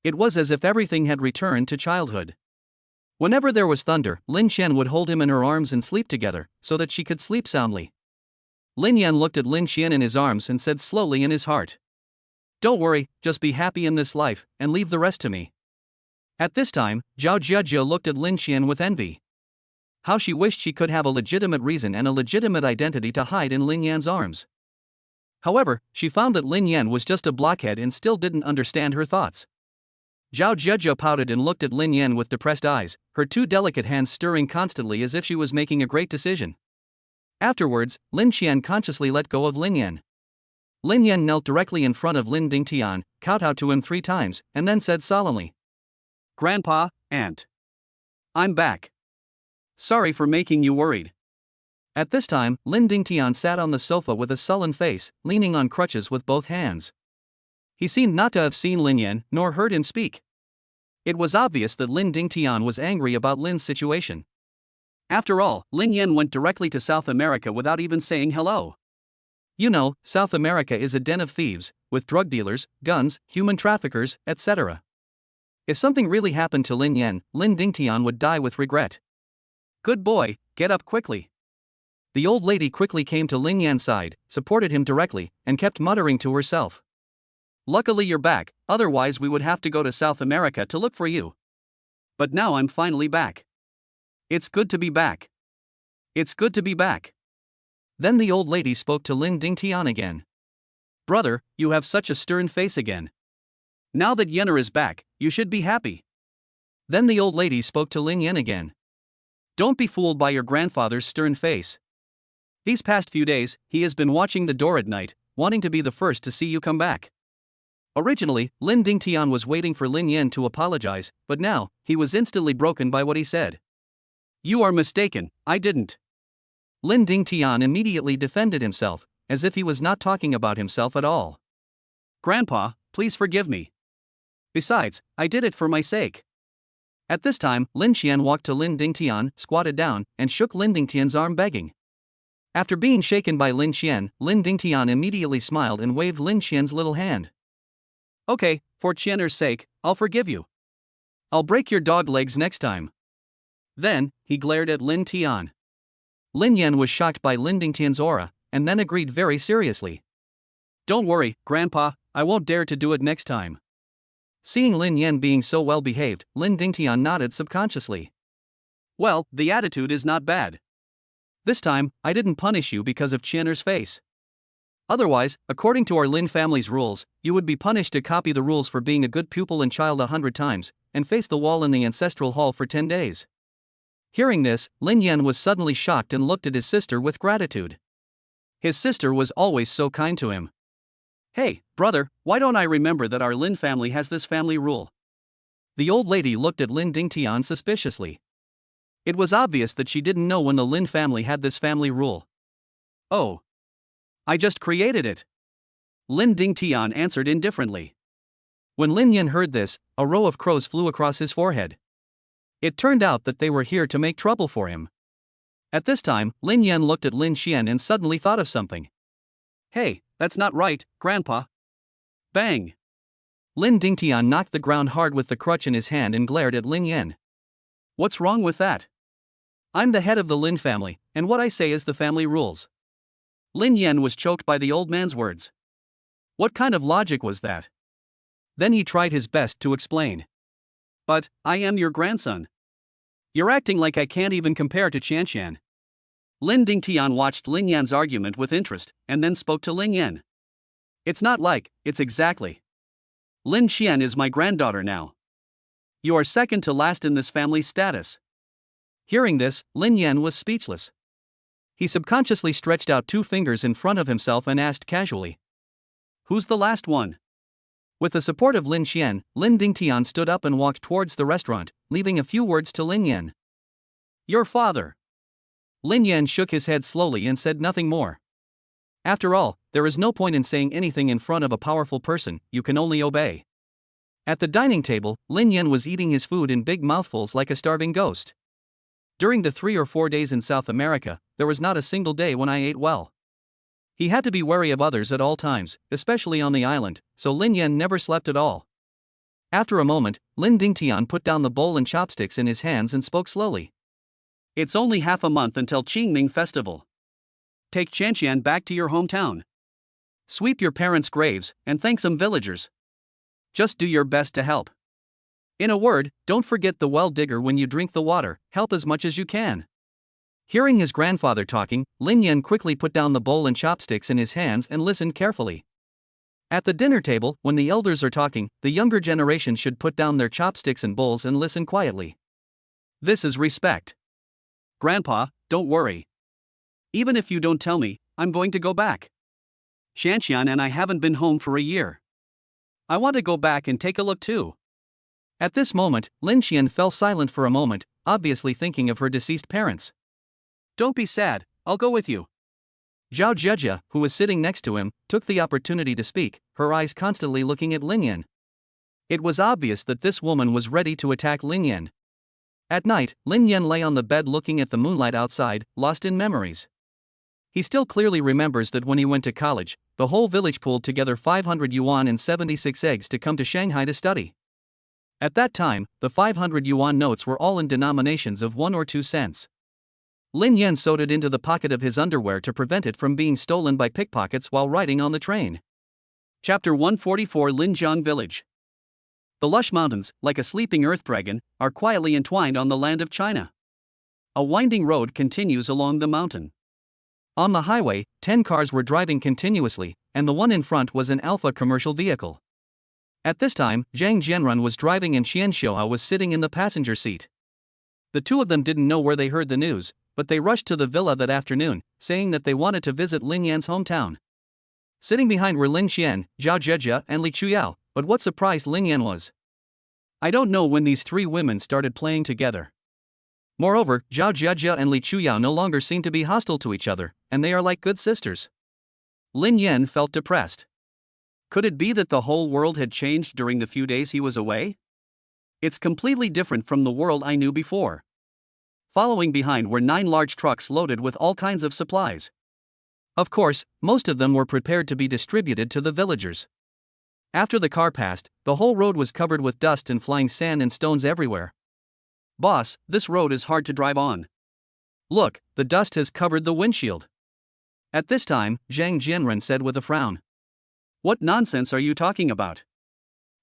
It was as if everything had returned to childhood. Whenever there was thunder, Lin Qian would hold him in her arms and sleep together, so that she could sleep soundly. Lin Yan looked at Lin Qian in his arms and said slowly in his heart, "Don't worry, just be happy in this life, and leave the rest to me." At this time, Zhao Jiajia looked at Lin Qian with envy. How she wished she could have a legitimate reason and a legitimate identity to hide in Lin Yan's arms. However, she found that Lin Yan was just a blockhead and still didn't understand her thoughts. Zhao Jiajia pouted and looked at Lin Yan with depressed eyes, her two delicate hands stirring constantly as if she was making a great decision. Afterwards, Lin Qian consciously let go of Lin Yan. Lin Yan knelt directly in front of Lin Dingtian, kowtowed to him 3 times, and then said solemnly, Grandpa, Aunt. I'm back. Sorry for making you worried. At this time, Lin Dingtian sat on the sofa with a sullen face, leaning on crutches with both hands. He seemed not to have seen Lin Yan, nor heard him speak. It was obvious that Lin Dingtian was angry about Lin's situation. After all, Lin Yan went directly to South America without even saying hello. You know, South America is a den of thieves, with drug dealers, guns, human traffickers, etc. If something really happened to Lin Yan, Lin Dingtian would die with regret. Good boy, get up quickly. The old lady quickly came to Lin Yan's side, supported him directly, and kept muttering to herself. Luckily you're back, otherwise we would have to go to South America to look for you. But now I'm finally back. It's good to be back. It's good to be back. Then the old lady spoke to Lin Dingtian again. Brother, you have such a stern face again. Now that Yenner is back, you should be happy. Then the old lady spoke to Lin Yan again. Don't be fooled by your grandfather's stern face. These past few days, he has been watching the door at night, wanting to be the first to see you come back. Originally, Lin Dingtian was waiting for Lin Yan to apologize, but now, he was instantly broken by what he said. You are mistaken, I didn't. Lin Dingtian immediately defended himself, as if he was not talking about himself at all. Grandpa, please forgive me. Besides, I did it for my sake. At this time, Lin Qian walked to Lin Dingtian, squatted down, and shook Lin Dingtian's arm begging. After being shaken by Lin Qian, Lin Dingtian immediately smiled and waved Lin Qian's little hand. Okay, for Qian'er's sake, I'll forgive you. I'll break your dog legs next time. Then, he glared at Lin Tian. Lin Yan was shocked by Lin Dingtian's aura, and then agreed very seriously. Don't worry, Grandpa, I won't dare to do it next time. Seeing Lin Yan being so well behaved, Lin Dingtian nodded subconsciously. Well, the attitude is not bad. This time, I didn't punish you because of Qian'er's face. Otherwise, according to our Lin family's rules, you would be punished to copy the rules for being a good pupil and child 100 times, and face the wall in the ancestral hall for 10 days. Hearing this, Lin Yan was suddenly shocked and looked at his sister with gratitude. His sister was always so kind to him. Hey, brother, why don't I remember that our Lin family has this family rule? The old lady looked at Lin Dingtian suspiciously. It was obvious that she didn't know when the Lin family had this family rule. Oh. I just created it. Lin Dingtian answered indifferently. When Lin Yan heard this, a row of crows flew across his forehead. It turned out that they were here to make trouble for him. At this time, Lin Yan looked at Lin Qian and suddenly thought of something. Hey, that's not right, Grandpa. Bang! Lin Dingtian knocked the ground hard with the crutch in his hand and glared at Lin Yan. What's wrong with that? I'm the head of the Lin family, and what I say is the family rules. Lin Yan was choked by the old man's words. What kind of logic was that? Then he tried his best to explain. But, I am your grandson. You're acting like I can't even compare to Qian. Lin Dingtian watched Lin Yan's argument with interest, and then spoke to Lin Yan. It's not like, it's exactly. Lin Qian is my granddaughter now. You are second to last in this family's status. Hearing this, Lin Yan was speechless. He subconsciously stretched out 2 fingers in front of himself and asked casually, "Who's the last one?" With the support of Lin Xian, Lin Dingtian stood up and walked towards the restaurant, leaving a few words to Lin Yan. "Your father." Lin Yan shook his head slowly and said nothing more. After all, there is no point in saying anything in front of a powerful person, you can only obey. At the dining table, Lin Yan was eating his food in big mouthfuls like a starving ghost. During the 3 or 4 days in South America, there was not a single day when I ate well. He had to be wary of others at all times, especially on the island, so Lin Yan never slept at all. After a moment, Lin Dingtian put down the bowl and chopsticks in his hands and spoke slowly. "It's only half a month until Qingming Festival. Take Chanxian back to your hometown. Sweep your parents' graves and thank some villagers. Just do your best to help. In a word, don't forget the well digger when you drink the water, help as much as you can." Hearing his grandfather talking, Lin Yan quickly put down the bowl and chopsticks in his hands and listened carefully. At the dinner table, when the elders are talking, the younger generation should put down their chopsticks and bowls and listen quietly. This is respect. "Grandpa, don't worry. Even if you don't tell me, I'm going to go back. Shanxian and I haven't been home for a year. I want to go back and take a look too." At this moment, Lin Xian fell silent for a moment, obviously thinking of her deceased parents. "Don't be sad, I'll go with you." Zhao Zhezhe, who was sitting next to him, took the opportunity to speak, her eyes constantly looking at Lin Yan. It was obvious that this woman was ready to attack Lin Yan. At night, Lin Yan lay on the bed looking at the moonlight outside, lost in memories. He still clearly remembers that when he went to college, the whole village pooled together 500 yuan and 76 eggs to come to Shanghai to study. At that time, the 500 yuan notes were all in denominations of 1 or 2 cents. Lin Yan sewed it into the pocket of his underwear to prevent it from being stolen by pickpockets while riding on the train. Chapter 144 Linjiang Village. The lush mountains, like a sleeping earth dragon, are quietly entwined on the land of China. A winding road continues along the mountain. On the highway, 10 cars were driving continuously, and the one in front was an Alpha commercial vehicle. At this time, Zhang Jianrun was driving and Xian Xiuhao was sitting in the passenger seat. The two of them didn't know where they heard the news, but they rushed to the villa that afternoon, saying that they wanted to visit Lin Yan's hometown. Sitting behind were Lin Xian, Zhao Zhezhe, and Li Chuyao, but what surprised Lin Yan was, I don't know when these 3 women started playing together. Moreover, Zhao Zhezhe and Li Chuyao no longer seem to be hostile to each other, and they are like good sisters. Lin Yan felt depressed. Could it be that the whole world had changed during the few days he was away? It's completely different from the world I knew before. Following behind were 9 large trucks loaded with all kinds of supplies. Of course, most of them were prepared to be distributed to the villagers. After the car passed, the whole road was covered with dust and flying sand and stones everywhere. "Boss, this road is hard to drive on. Look, the dust has covered the windshield." At this time, Zhang Jianren said with a frown, "What nonsense are you talking about?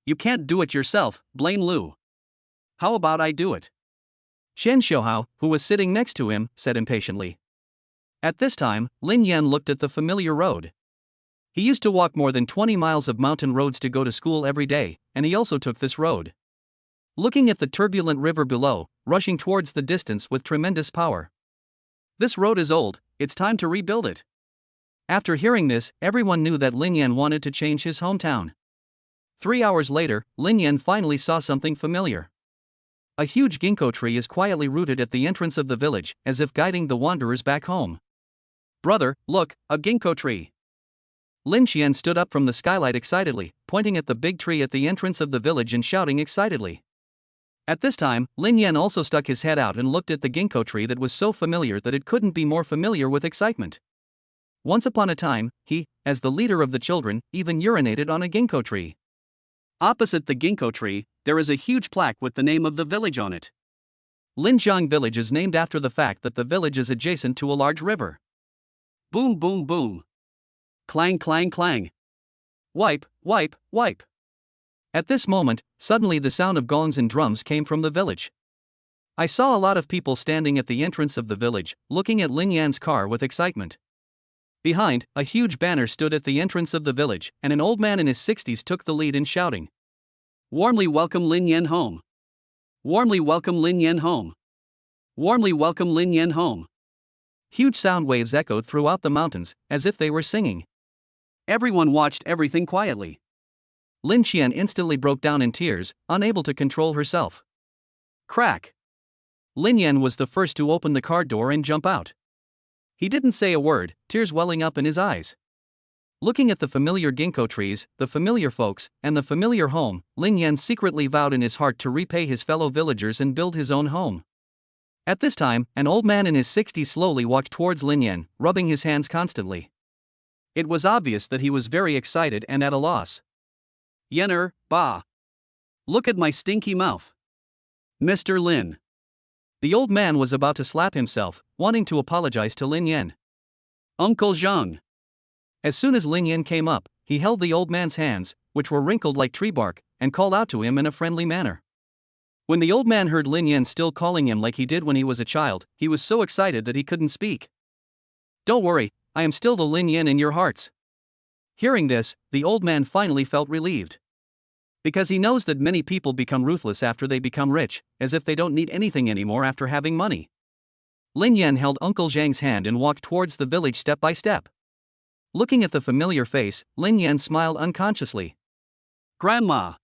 You can't do it yourself, blame Lu. How about I do it?" Xian Xiuhao, who was sitting next to him, said impatiently. At this time, Lin Yan looked at the familiar road. He used to walk more than 20 miles of mountain roads to go to school every day, and he also took this road. Looking at the turbulent river below, rushing towards the distance with tremendous power. This road is old, it's time to rebuild it. After hearing this, everyone knew that Lin Yan wanted to change his hometown. 3 hours later, Lin Yan finally saw something familiar. A huge ginkgo tree is quietly rooted at the entrance of the village, as if guiding the wanderers back home. "Brother, look, a ginkgo tree." Lin Xian stood up from the skylight excitedly, pointing at the big tree at the entrance of the village and shouting excitedly. At this time, Lin Yan also stuck his head out and looked at the ginkgo tree that was so familiar that it couldn't be more familiar with excitement. Once upon a time, he, as the leader of the children, even urinated on a ginkgo tree. Opposite the ginkgo tree, there is a huge plaque with the name of the village on it. Linjiang Village is named after the fact that the village is adjacent to a large river. Boom boom boom. Clang clang clang. Wipe, wipe, wipe. At this moment, suddenly the sound of gongs and drums came from the village. I saw a lot of people standing at the entrance of the village, looking at Lin Yan's car with excitement. Behind, a huge banner stood at the entrance of the village, and an old man in his 60s took the lead in shouting, "Warmly welcome Lin Yan home. Warmly welcome Lin Yan home. Warmly welcome Lin Yan home. Huge sound waves echoed throughout the mountains, as if they were singing. Everyone watched everything quietly. Lin Qian instantly broke down in tears, unable to control herself. Crack. Lin Yan was the first to open the car door and jump out. He didn't say a word, tears welling up in his eyes. Looking at the familiar ginkgo trees, the familiar folks, and the familiar home, Lin Yan secretly vowed in his heart to repay his fellow villagers and build his own home. At this time, an old man in his 60s slowly walked towards Lin Yan, rubbing his hands constantly. It was obvious that he was very excited and at a loss. Yener, bah. Look at my stinky mouth. Mr. Lin. The old man was about to slap himself, wanting to apologize to Lin Yan. Uncle Zhang. As soon as Lin Yan came up, he held the old man's hands, which were wrinkled like tree bark, and called out to him in a friendly manner. When the old man heard Lin Yan still calling him like he did when he was a child, he was so excited that he couldn't speak. Don't worry, I am still the Lin Yan in your hearts. Hearing this, the old man finally felt relieved. Because he knows that many people become ruthless after they become rich, as if they don't need anything anymore after having money. Lin Yan held Uncle Zhang's hand and walked towards the village step by step. Looking at the familiar face, Lin Yan smiled unconsciously. Grandma.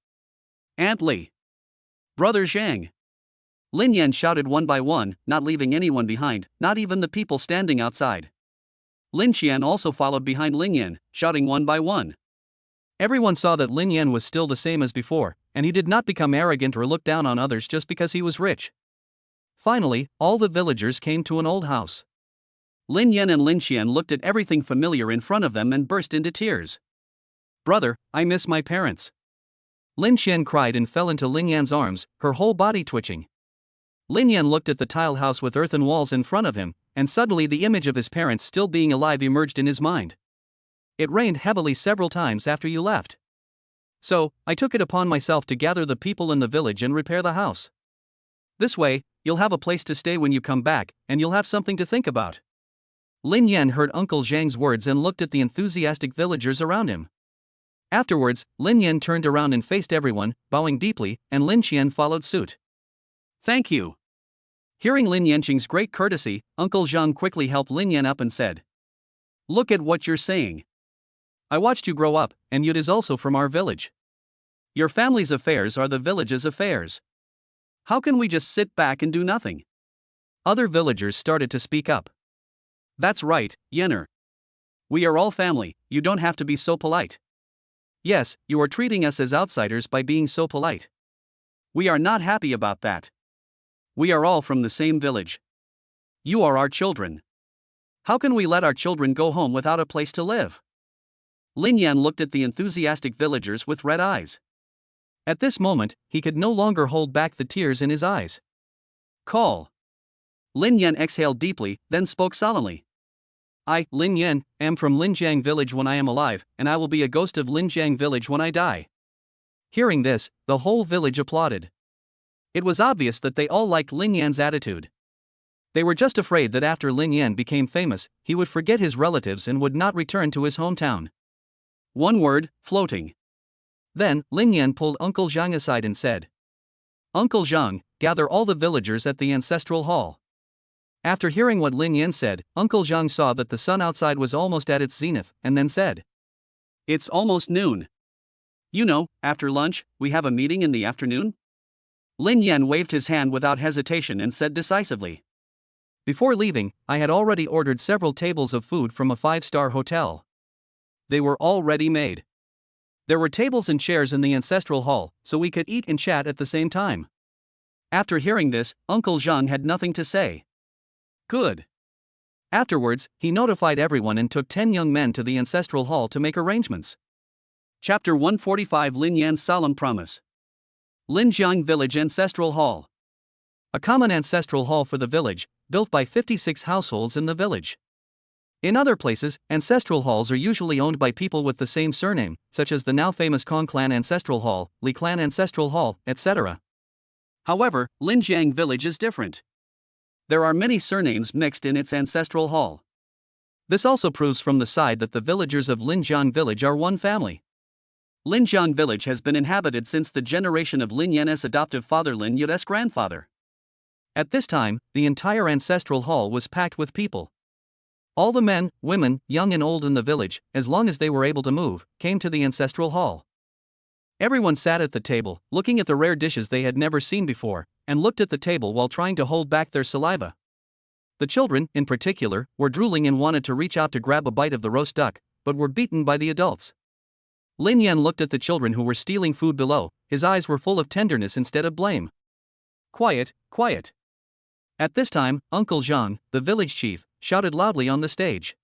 Aunt Li. Brother Zhang. Lin Yan shouted one by one, not leaving anyone behind, not even the people standing outside. Lin Qian also followed behind Lin Yan, shouting one by one. Everyone saw that Lin Yan was still the same as before, and he did not become arrogant or look down on others just because he was rich. Finally, all the villagers came to an old house. Lin Yan and Lin Qian looked at everything familiar in front of them and burst into tears. Brother, I miss my parents. Lin Qian cried and fell into Lin Yan's arms, her whole body twitching. Lin Yan looked at the tile house with earthen walls in front of him, and suddenly the image of his parents still being alive emerged in his mind. It rained heavily several times after you left. So, I took it upon myself to gather the people in the village and repair the house. This way, you'll have a place to stay when you come back, and you'll have something to think about. Lin Yan heard Uncle Zhang's words and looked at the enthusiastic villagers around him. Afterwards, Lin Yan turned around and faced everyone, bowing deeply, and Lin Qian followed suit. Thank you. Hearing Lin Yanqing's great courtesy, Uncle Zhang quickly helped Lin Yan up and said, Look at what you're saying. I watched you grow up, and Yud is also from our village. Your family's affairs are the village's affairs. How can we just sit back and do nothing? Other villagers started to speak up. That's right, Yener. We are all family, you don't have to be so polite. Yes, you are treating us as outsiders by being so polite. We are not happy about that. We are all from the same village. You are our children. How can we let our children go home without a place to live? Lin Yan looked at the enthusiastic villagers with red eyes. At this moment, he could no longer hold back the tears in his eyes. Call. Lin Yan exhaled deeply, then spoke solemnly. I, Lin Yan, am from Linjiang village when I am alive, and I will be a ghost of Linjiang village when I die. Hearing this, the whole village applauded. It was obvious that they all liked Lin Yan's attitude. They were just afraid that after Lin Yan became famous, he would forget his relatives and would not return to his hometown. One word, floating. Then, Lin Yan pulled Uncle Zhang aside and said, Uncle Zhang, gather all the villagers at the ancestral hall. After hearing what Lin Yan said, Uncle Zhang saw that the sun outside was almost at its zenith, and then said, It's almost noon. You know, after lunch, we have a meeting in the afternoon? Lin Yan waved his hand without hesitation and said decisively. Before leaving, I had already ordered several tables of food from a 5-star hotel. They were already made. There were tables and chairs in the ancestral hall, so we could eat and chat at the same time. After hearing this, Uncle Zhang had nothing to say. Good. Afterwards, he notified everyone and took 10 young men to the ancestral hall to make arrangements. Chapter 145 Lin Yan's Solemn Promise. Linjiang Village Ancestral Hall. A common ancestral hall for the village, built by 56 households in the village. In other places, ancestral halls are usually owned by people with the same surname, such as the now famous Kong Clan Ancestral Hall, Li Clan Ancestral Hall, etc. However, Linjiang Village is different. There are many surnames mixed in its ancestral hall. This also proves from the side that the villagers of Linjiang Village are one family. Linjiang Village has been inhabited since the generation of Lin Yan's adoptive father Lin Yude's grandfather. At this time, the entire ancestral hall was packed with people. All the men, women, young and old in the village, as long as they were able to move, came to the ancestral hall. Everyone sat at the table, looking at the rare dishes they had never seen before, and looked at the table while trying to hold back their saliva. The children, in particular, were drooling and wanted to reach out to grab a bite of the roast duck, but were beaten by the adults. Lin Yan looked at the children who were stealing food below. His eyes were full of tenderness instead of blame. Quiet, quiet. At this time, Uncle Zhang, the village chief, shouted loudly on the stage.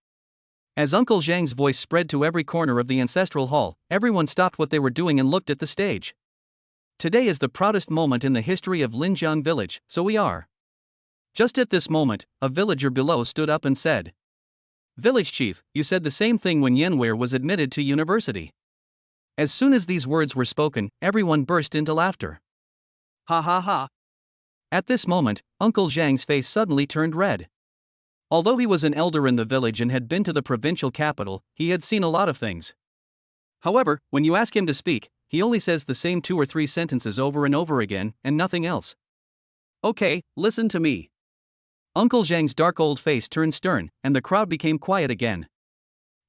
As Uncle Zhang's voice spread to every corner of the ancestral hall, everyone stopped what they were doing and looked at the stage. Today is the proudest moment in the history of Linjiang village, so we are. Just at this moment, a villager below stood up and said, "Village chief, you said the same thing when Yanwei was admitted to university." As soon as these words were spoken, everyone burst into laughter. Ha ha ha. At this moment, Uncle Zhang's face suddenly turned red. Although he was an elder in the village and had been to the provincial capital, he had seen a lot of things. However, when you ask him to speak, he only says the same 2 or 3 sentences over and over again, and nothing else. Okay, listen to me. Uncle Zhang's dark old face turned stern, and the crowd became quiet again.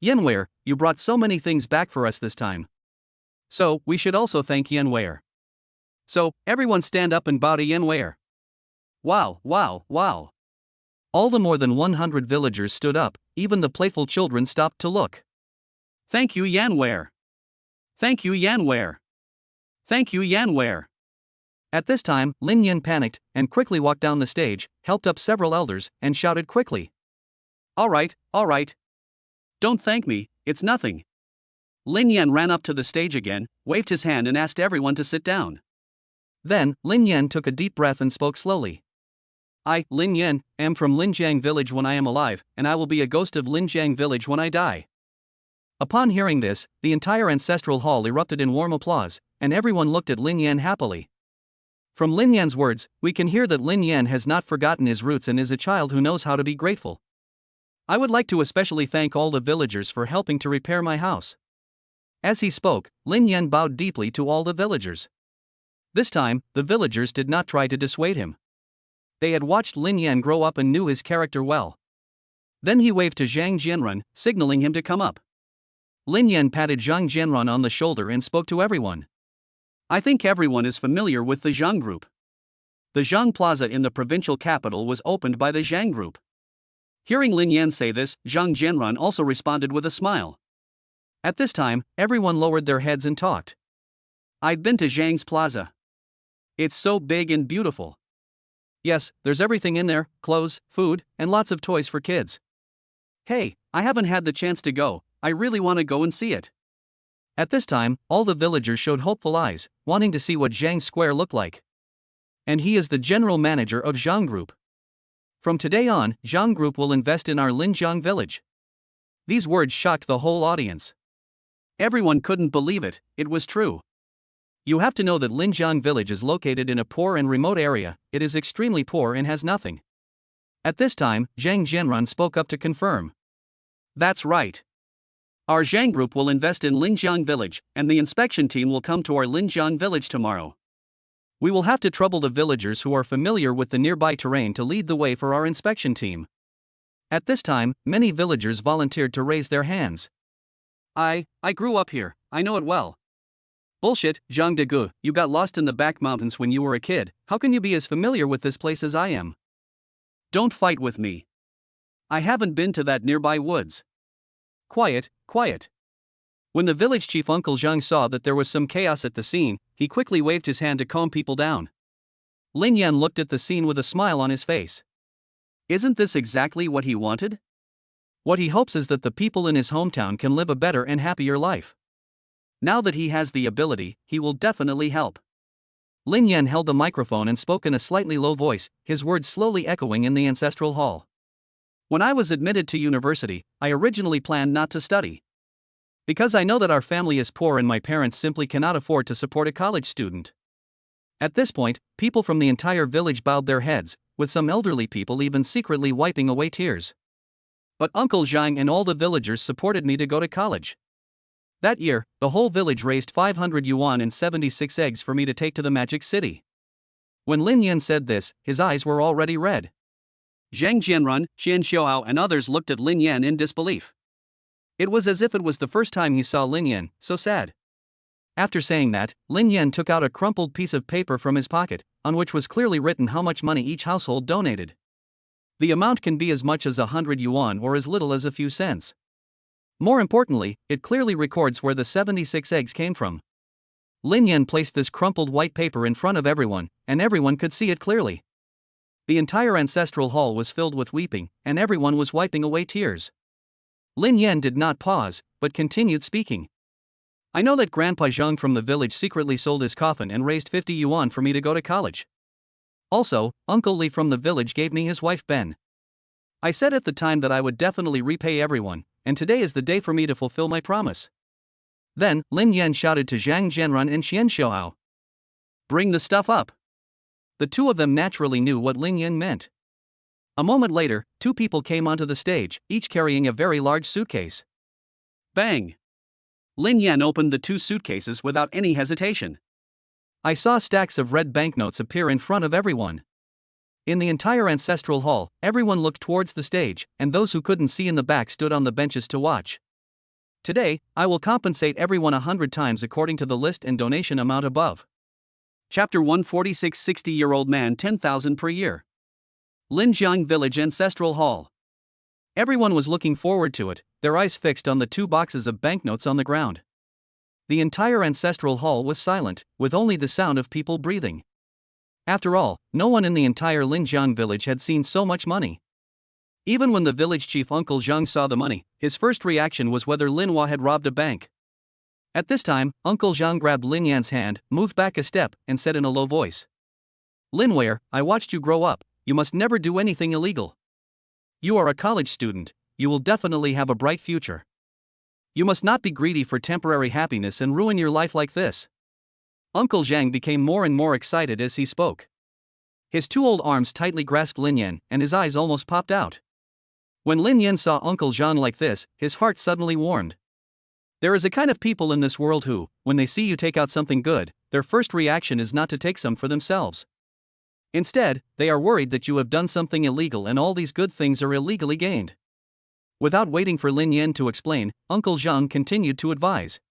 Yanwei, you brought so many things back for us this time. So, we should also thank Yanwei. So, everyone stand up and bow to Yanwei. Wow, wow, wow. All the more than 100 villagers stood up, even the playful children stopped to look. Thank you, Yanwei. Thank you, Yanwei. Thank you, Yanwei. At this time, Lin Yan panicked and quickly walked down the stage, helped up several elders, and shouted quickly. All right. Don't thank me, it's nothing. Lin Yan ran up to the stage again, waved his hand and asked everyone to sit down. Then, Lin Yan took a deep breath and spoke slowly. I, Lin Yan, am from Linjiang village when I am alive, and I will be a ghost of Linjiang village when I die. Upon hearing this, the entire ancestral hall erupted in warm applause, and everyone looked at Lin Yan happily. From Lin Yan's words, we can hear that Lin Yan has not forgotten his roots and is a child who knows how to be grateful. I would like to especially thank all the villagers for helping to repair my house. As he spoke, Lin Yan bowed deeply to all the villagers. This time, the villagers did not try to dissuade him. They had watched Lin Yan grow up and knew his character well. Then he waved to Zhang Jianrun, signaling him to come up. Lin Yan patted Zhang Jianrun on the shoulder and spoke to everyone. I think everyone is familiar with the Zhang Group. The Zhang Plaza in the provincial capital was opened by the Zhang Group. Hearing Lin Yan say this, Zhang Jianrun also responded with a smile. At this time, everyone lowered their heads and talked. I've been to Zhang's Plaza. It's so big and beautiful. Yes, there's everything in there, clothes, food, and lots of toys for kids. Hey, I haven't had the chance to go, I really want to go and see it. At this time, all the villagers showed hopeful eyes, wanting to see what Zhang's square looked like. And he is the general manager of Zhang Group. From today on, Zhang Group will invest in our Linjiang village. These words shocked the whole audience. Everyone couldn't believe it, it was true. You have to know that Linjiang village is located in a poor and remote area, it is extremely poor and has nothing. At this time, Zhang Jianrun spoke up to confirm. That's right. Our Zhang Group will invest in Linjiang village, and the inspection team will come to our Linjiang village tomorrow. We will have to trouble the villagers who are familiar with the nearby terrain to lead the way for our inspection team. At this time, many villagers volunteered to raise their hands. I grew up here, I know it well. Bullshit, Zhang Degu, you got lost in the back mountains when you were a kid, how can you be as familiar with this place as I am? Don't fight with me. I haven't been to that nearby woods. Quiet. When the village chief Uncle Zhang saw that there was some chaos at the scene, he quickly waved his hand to calm people down. Lin Yan looked at the scene with a smile on his face. Isn't this exactly what he wanted? What he hopes is that the people in his hometown can live a better and happier life. Now that he has the ability, he will definitely help. Lin Yan held the microphone and spoke in a slightly low voice, his words slowly echoing in the ancestral hall. When I was admitted to university, I originally planned not to study. Because I know that our family is poor and my parents simply cannot afford to support a college student. At this point, people from the entire village bowed their heads, with some elderly people even secretly wiping away tears. But Uncle Zhang and all the villagers supported me to go to college. That year, the whole village raised 500 yuan and 76 eggs for me to take to the Magic City. When Lin Yan said this, his eyes were already red. Zhang Jianrun, Qian Xiaohao, and others looked at Lin Yan in disbelief. It was as if it was the first time he saw Lin Yan, so sad. After saying that, Lin Yan took out a crumpled piece of paper from his pocket, on which was clearly written how much money each household donated. The amount can be as much as 100 yuan or as little as a few cents. More importantly, it clearly records where the 76 eggs came from. Lin Yan placed this crumpled white paper in front of everyone, and everyone could see it clearly. The entire ancestral hall was filled with weeping, and everyone was wiping away tears. Lin Yan did not pause, but continued speaking. I know that Grandpa Zhang from the village secretly sold his coffin and raised 50 yuan for me to go to college. Also, Uncle Li from the village gave me his wife Ben. I said at the time that I would definitely repay everyone, and today is the day for me to fulfill my promise. Then, Lin Yan shouted to Zhang Jianrun and Qian Xiaohao. Bring the stuff up. The two of them naturally knew what Lin Yan meant. A moment later, two people came onto the stage, each carrying a very large suitcase. Bang! Lin Yan opened the two suitcases without any hesitation. I saw stacks of red banknotes appear in front of everyone. In the entire ancestral hall, everyone looked towards the stage, and those who couldn't see in the back stood on the benches to watch. Today, I will compensate everyone 100 times according to the list and donation amount above. Chapter 146 60-year-old man 10,000 per year. Linjiang Village Ancestral Hall. Everyone was looking forward to it, their eyes fixed on the two boxes of banknotes on the ground. The entire ancestral hall was silent, with only the sound of people breathing. After all, no one in the entire Linjiang village had seen so much money. Even when the village chief Uncle Zhang saw the money, his first reaction was whether Lin Hua had robbed a bank. At this time, Uncle Zhang grabbed Lin Yan's hand, moved back a step, and said in a low voice. Lin Wei, I watched you grow up, you must never do anything illegal. You are a college student, you will definitely have a bright future. You must not be greedy for temporary happiness and ruin your life like this. Uncle Zhang became more and more excited as he spoke. His two old arms tightly grasped Lin Yan, and his eyes almost popped out. When Lin Yan saw Uncle Zhang like this, his heart suddenly warmed. There is a kind of people in this world who, when they see you take out something good, their first reaction is not to take some for themselves. Instead, they are worried that you have done something illegal and all these good things are illegally gained. Without waiting for Lin Yan to explain, Uncle Zhang continued to advise.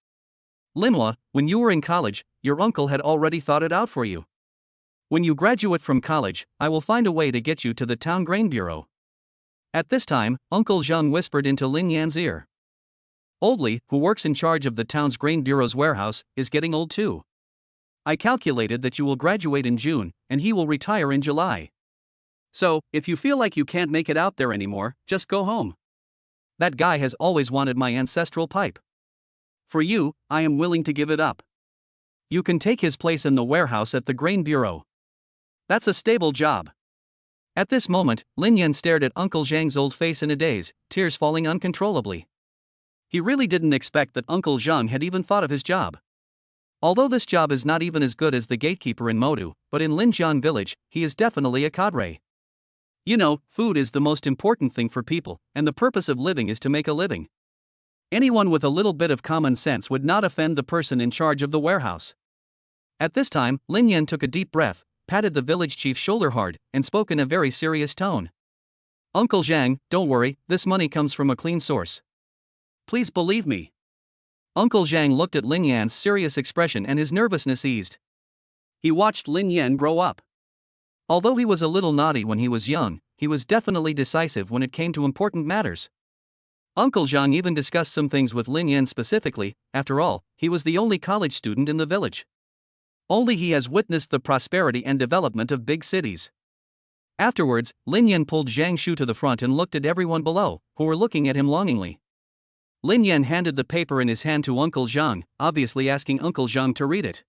Lin Hua, when you were in college, your uncle had already thought it out for you. When you graduate from college, I will find a way to get you to the town grain bureau. At this time, Uncle Zhang whispered into Lin Yan's ear. Old Li, who works in charge of the town's grain bureau's warehouse, is getting old too. I calculated that you will graduate in June, and he will retire in July. So, if you feel like you can't make it out there anymore, just go home. That guy has always wanted my ancestral pipe. For you, I am willing to give it up. You can take his place in the warehouse at the grain bureau. That's a stable job. At this moment, Lin Yan stared at Uncle Zhang's old face in a daze, tears falling uncontrollably. He really didn't expect that Uncle Zhang had even thought of his job. Although this job is not even as good as the gatekeeper in Modu, but in Linjiang village, he is definitely a cadre. You know, food is the most important thing for people, and the purpose of living is to make a living. Anyone with a little bit of common sense would not offend the person in charge of the warehouse. At this time, Lin Yan took a deep breath, patted the village chief's shoulder hard, and spoke in a very serious tone. Uncle Zhang, don't worry, this money comes from a clean source. Please believe me. Uncle Zhang looked at Lin Yan's serious expression and his nervousness eased. He watched Lin Yan grow up. Although he was a little naughty when he was young, he was definitely decisive when it came to important matters. Uncle Zhang even discussed some things with Lin Yan specifically. After all, he was the only college student in the village. Only he has witnessed the prosperity and development of big cities. Afterwards, Lin Yan pulled Zhang Shu to the front and looked at everyone below, who were looking at him longingly. Lin Yan handed the paper in his hand to Uncle Zhang, obviously asking Uncle Zhang to read it.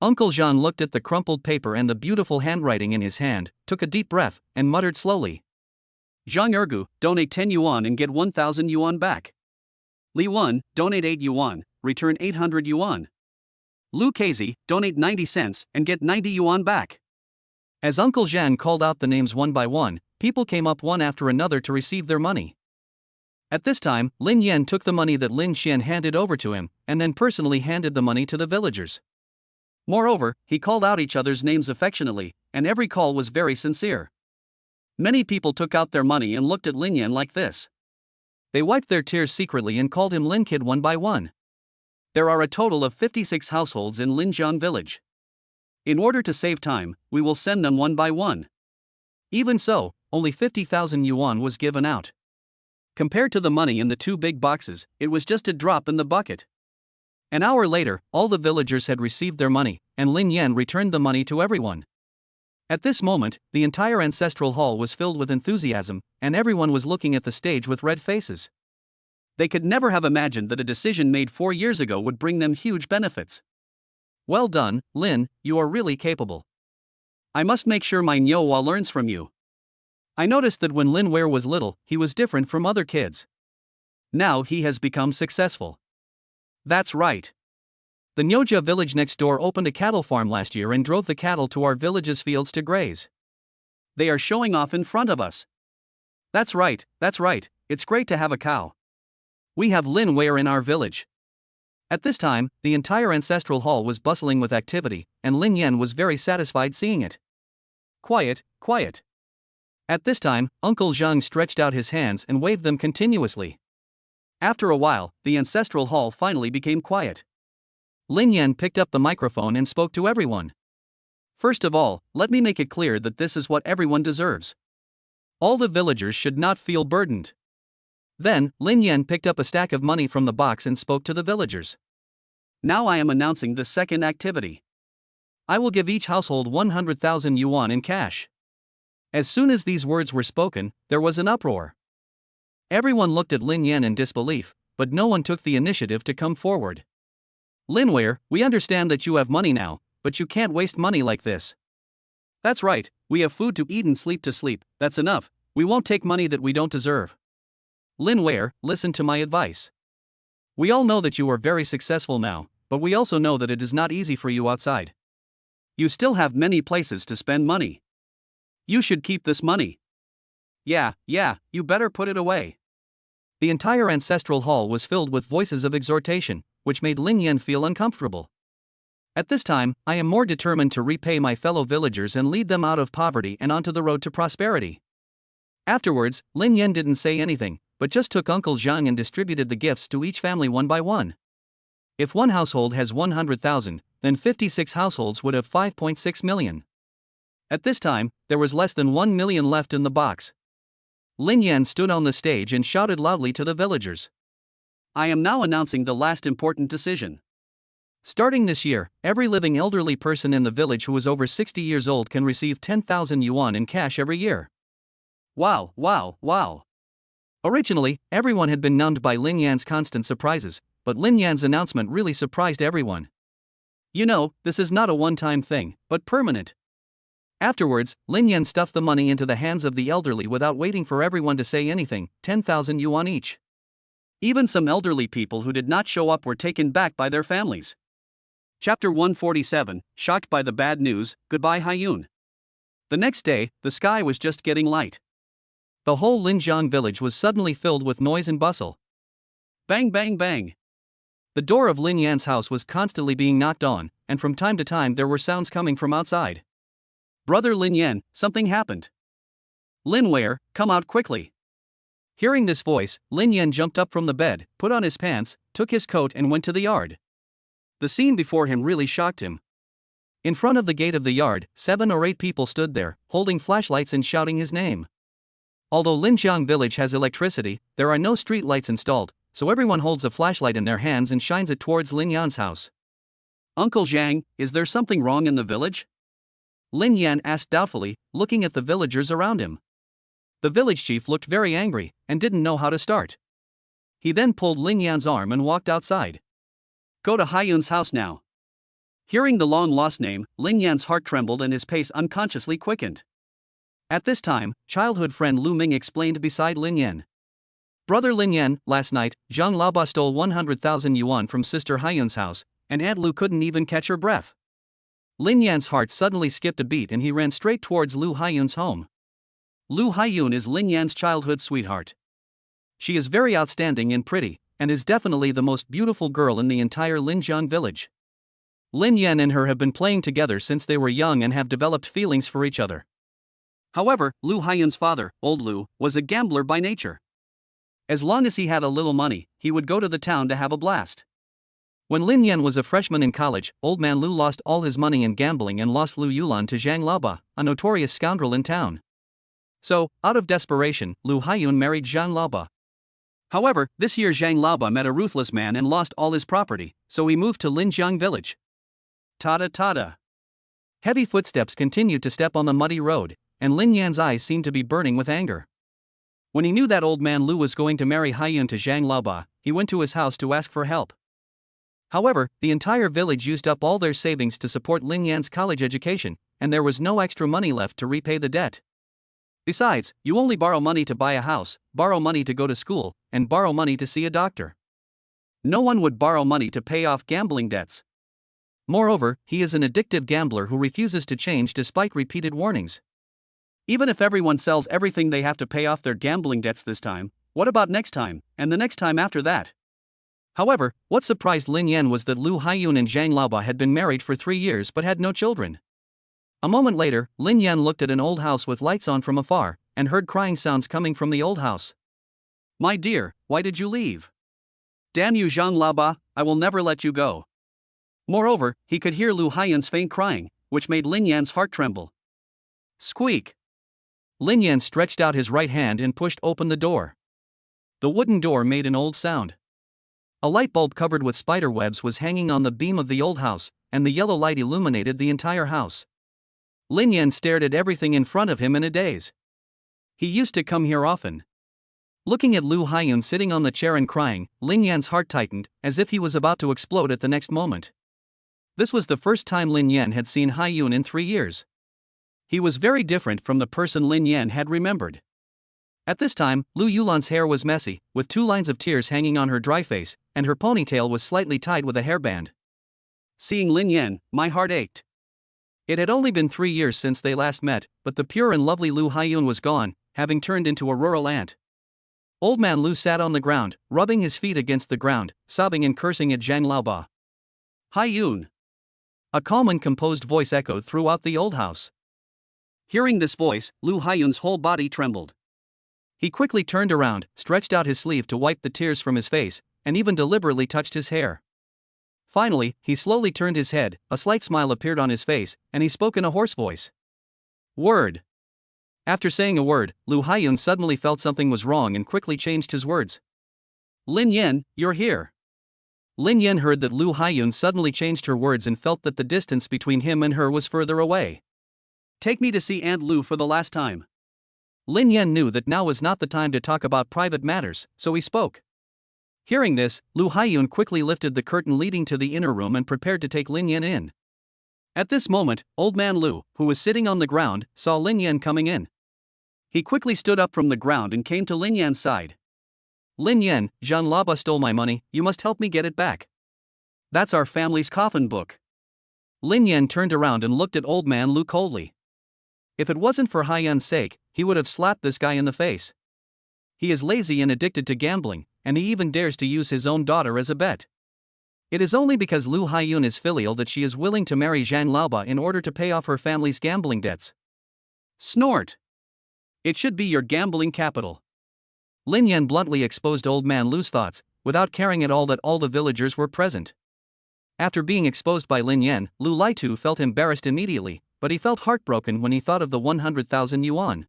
Uncle Zhang looked at the crumpled paper and the beautiful handwriting in his hand, took a deep breath, and muttered slowly. Zhang Ergu, donate 10 yuan and get 1,000 yuan back. Li Wen, donate 8 yuan, return 800 yuan. Lu Kazi, donate 90 cents and get 90 yuan back. As Uncle Zhang called out the names one by one, people came up one after another to receive their money. At this time, Lin Yan took the money that Lin Xian handed over to him, and then personally handed the money to the villagers. Moreover, he called out each other's names affectionately, and every call was very sincere. Many people took out their money and looked at Lin Yan like this. They wiped their tears secretly and called him Lin Kid one by one. There are a total of 56 households in Linjiang village. In order to save time, we will send them one by one. Even so, only 50,000 yuan was given out. Compared to the money in the two big boxes, it was just a drop in the bucket. An hour later, all the villagers had received their money, and Lin Yan returned the money to everyone. At this moment, the entire ancestral hall was filled with enthusiasm, and everyone was looking at the stage with red faces. They could never have imagined that a decision made 4 years ago would bring them huge benefits. Well done, Lin, you are really capable. I must make sure my Nyowa learns from you. I noticed that when Lin Ware was little, he was different from other kids. Now he has become successful. That's right. The Nyoja village next door opened a cattle farm last year and drove the cattle to our village's fields to graze. They are showing off in front of us. That's right, it's great to have a cow. We have Lin Ware in our village. At this time, the entire ancestral hall was bustling with activity, and Lin Yan was very satisfied seeing it. Quiet, quiet. At this time, Uncle Zhang stretched out his hands and waved them continuously. After a while, the ancestral hall finally became quiet. Lin Yan picked up the microphone and spoke to everyone. First of all, let me make it clear that this is what everyone deserves. All the villagers should not feel burdened. Then, Lin Yan picked up a stack of money from the box and spoke to the villagers. Now I am announcing the second activity. I will give each household 100,000 yuan in cash. As soon as these words were spoken, there was an uproar. Everyone looked at Lin Yan in disbelief, but no one took the initiative to come forward. Lin Ware, we understand that you have money now, but you can't waste money like this. That's right, we have food to eat and sleep to sleep, that's enough, we won't take money that we don't deserve. Lin Ware, listen to my advice. We all know that you are very successful now, but we also know that it is not easy for you outside. You still have many places to spend money. You should keep this money. Yeah, you better put it away. The entire ancestral hall was filled with voices of exhortation, which made Lin Yan feel uncomfortable. At this time, I am more determined to repay my fellow villagers and lead them out of poverty and onto the road to prosperity. Afterwards, Lin Yan didn't say anything, but just took Uncle Zhang and distributed the gifts to each family one by one. If one household has 100,000, then 56 households would have 5.6 million. At this time, there was less than 1 million left in the box. Lin Yan stood on the stage and shouted loudly to the villagers. I am now announcing the last important decision. Starting this year, every living elderly person in the village who is over 60 years old can receive 10,000 yuan in cash every year. Wow. Originally, everyone had been numbed by Lin Yan's constant surprises, but Lin Yan's announcement really surprised everyone. You know, this is not a one-time thing, but permanent. Afterwards, Lin Yan stuffed the money into the hands of the elderly without waiting for everyone to say anything, 10,000 yuan each. Even some elderly people who did not show up were taken back by their families. Chapter 147, Shocked by the Bad News, Goodbye Haiyun. The next day, the sky was just getting light. The whole Linjiang village was suddenly filled with noise and bustle. Bang bang bang. The door of Lin Yan's house was constantly being knocked on, and from time to time there were sounds coming from outside. Brother Lin Yan, something happened. Lin Ware, come out quickly. Hearing this voice, Lin Yan jumped up from the bed, put on his pants, took his coat and went to the yard. The scene before him really shocked him. In front of the gate of the yard, 7 or 8 people stood there, holding flashlights and shouting his name. Although Linjiang village has electricity, there are no street lights installed, so everyone holds a flashlight in their hands and shines it towards Lin Yan's house. Uncle Zhang, is there something wrong in the village? Lin Yan asked doubtfully, looking at the villagers around him. The village chief looked very angry, and didn't know how to start. He then pulled Lin Yan's arm and walked outside. Go to Haiyun's house now. Hearing the long-lost name, Lin Yan's heart trembled and his pace unconsciously quickened. At this time, childhood friend Lu Ming explained beside Lin Yan. Brother Lin Yan, last night, Zhang Laba stole 100,000 yuan from Sister Haiyun's house, and Aunt Lu couldn't even catch her breath. Lin Yan's heart suddenly skipped a beat and he ran straight towards Lu Haiyun's home. Lu Haiyun is Lin Yan's childhood sweetheart. She is very outstanding and pretty, and is definitely the most beautiful girl in the entire Linjiang village. Lin Yan and her have been playing together since they were young and have developed feelings for each other. However, Lu Haiyun's father, old Lu, was a gambler by nature. As long as he had a little money, he would go to the town to have a blast. When Lin Yan was a freshman in college, old man Lu lost all his money in gambling and lost Lu Yulan to Zhang Laoba, a notorious scoundrel in town. So, out of desperation, Lu Haiyun married Zhang Laoba. However, this year Zhang Laoba met a ruthless man and lost all his property, so he moved to Linjiang village. Tada tada. Heavy footsteps continued to step on the muddy road, and Lin Yan's eyes seemed to be burning with anger. When he knew that old man Lu was going to marry Haiyun to Zhang Laoba, he went to his house to ask for help. However, the entire village used up all their savings to support Lin Yan's college education, and there was no extra money left to repay the debt. Besides, you only borrow money to buy a house, borrow money to go to school, and borrow money to see a doctor. No one would borrow money to pay off gambling debts. Moreover, he is an addictive gambler who refuses to change despite repeated warnings. Even if everyone sells everything, they have to pay off their gambling debts this time. What about next time, and the next time after that? However, what surprised Lin Yan was that Lu Haiyun and Zhang Laoba had been married for 3 years but had no children. A moment later, Lin Yan looked at an old house with lights on from afar, and heard crying sounds coming from the old house. My dear, why did you leave? Damn you Zhang Laoba, I will never let you go. Moreover, he could hear Lu Haiyun's faint crying, which made Lin Yan's heart tremble. Squeak! Lin Yan stretched out his right hand and pushed open the door. The wooden door made an old sound. A light bulb covered with spider webs was hanging on the beam of the old house, and the yellow light illuminated the entire house. Lin Yan stared at everything in front of him in a daze. He used to come here often. Looking at Lu Haiyun sitting on the chair and crying, Lin Yan's heart tightened, as if he was about to explode at the next moment. This was the first time Lin Yan had seen Haiyun in 3 years. He was very different from the person Lin Yan had remembered. At this time, Lu Yulan's hair was messy, with 2 lines of tears hanging on her dry face, and her ponytail was slightly tied with a hairband. Seeing Lin Yan, my heart ached. It had only been 3 years since they last met, but the pure and lovely Lu Haiyun was gone, having turned into a rural ant. Old man Lu sat on the ground, rubbing his feet against the ground, sobbing and cursing at Zhang Laoba. Haiyun! A calm and composed voice echoed throughout the old house. Hearing this voice, Lu Haiyun's whole body trembled. He quickly turned around, stretched out his sleeve to wipe the tears from his face, and even deliberately touched his hair. Finally, he slowly turned his head, a slight smile appeared on his face, and he spoke in a hoarse voice. Word. After saying a word, Lu Haiyun suddenly felt something was wrong and quickly changed his words. Lin Yan, you're here. Lin Yan heard that Lu Haiyun suddenly changed her words and felt that the distance between him and her was further away. Take me to see Aunt Lu for the last time. Lin Yan knew that now was not the time to talk about private matters, so he spoke. Hearing this, Lu Haiyun quickly lifted the curtain leading to the inner room and prepared to take Lin Yan in. At this moment, old man Lu, who was sitting on the ground, saw Lin Yan coming in. He quickly stood up from the ground and came to Lin Yan's side. Lin Yan, Zhang Laoba stole my money, you must help me get it back. That's our family's coffin book. Lin Yan turned around and looked at old man Lu coldly. If it wasn't for Haiyun's sake, he would have slapped this guy in the face. He is lazy and addicted to gambling, and he even dares to use his own daughter as a bet. It is only because Lu Haiyun is filial that she is willing to marry Zhang Laoba in order to pay off her family's gambling debts. Snort! It should be your gambling capital. Lin Yan bluntly exposed old man Lu's thoughts, without caring at all that all the villagers were present. After being exposed by Lin Yan, Lu Laitu felt embarrassed immediately, but he felt heartbroken when he thought of the 100,000 yuan.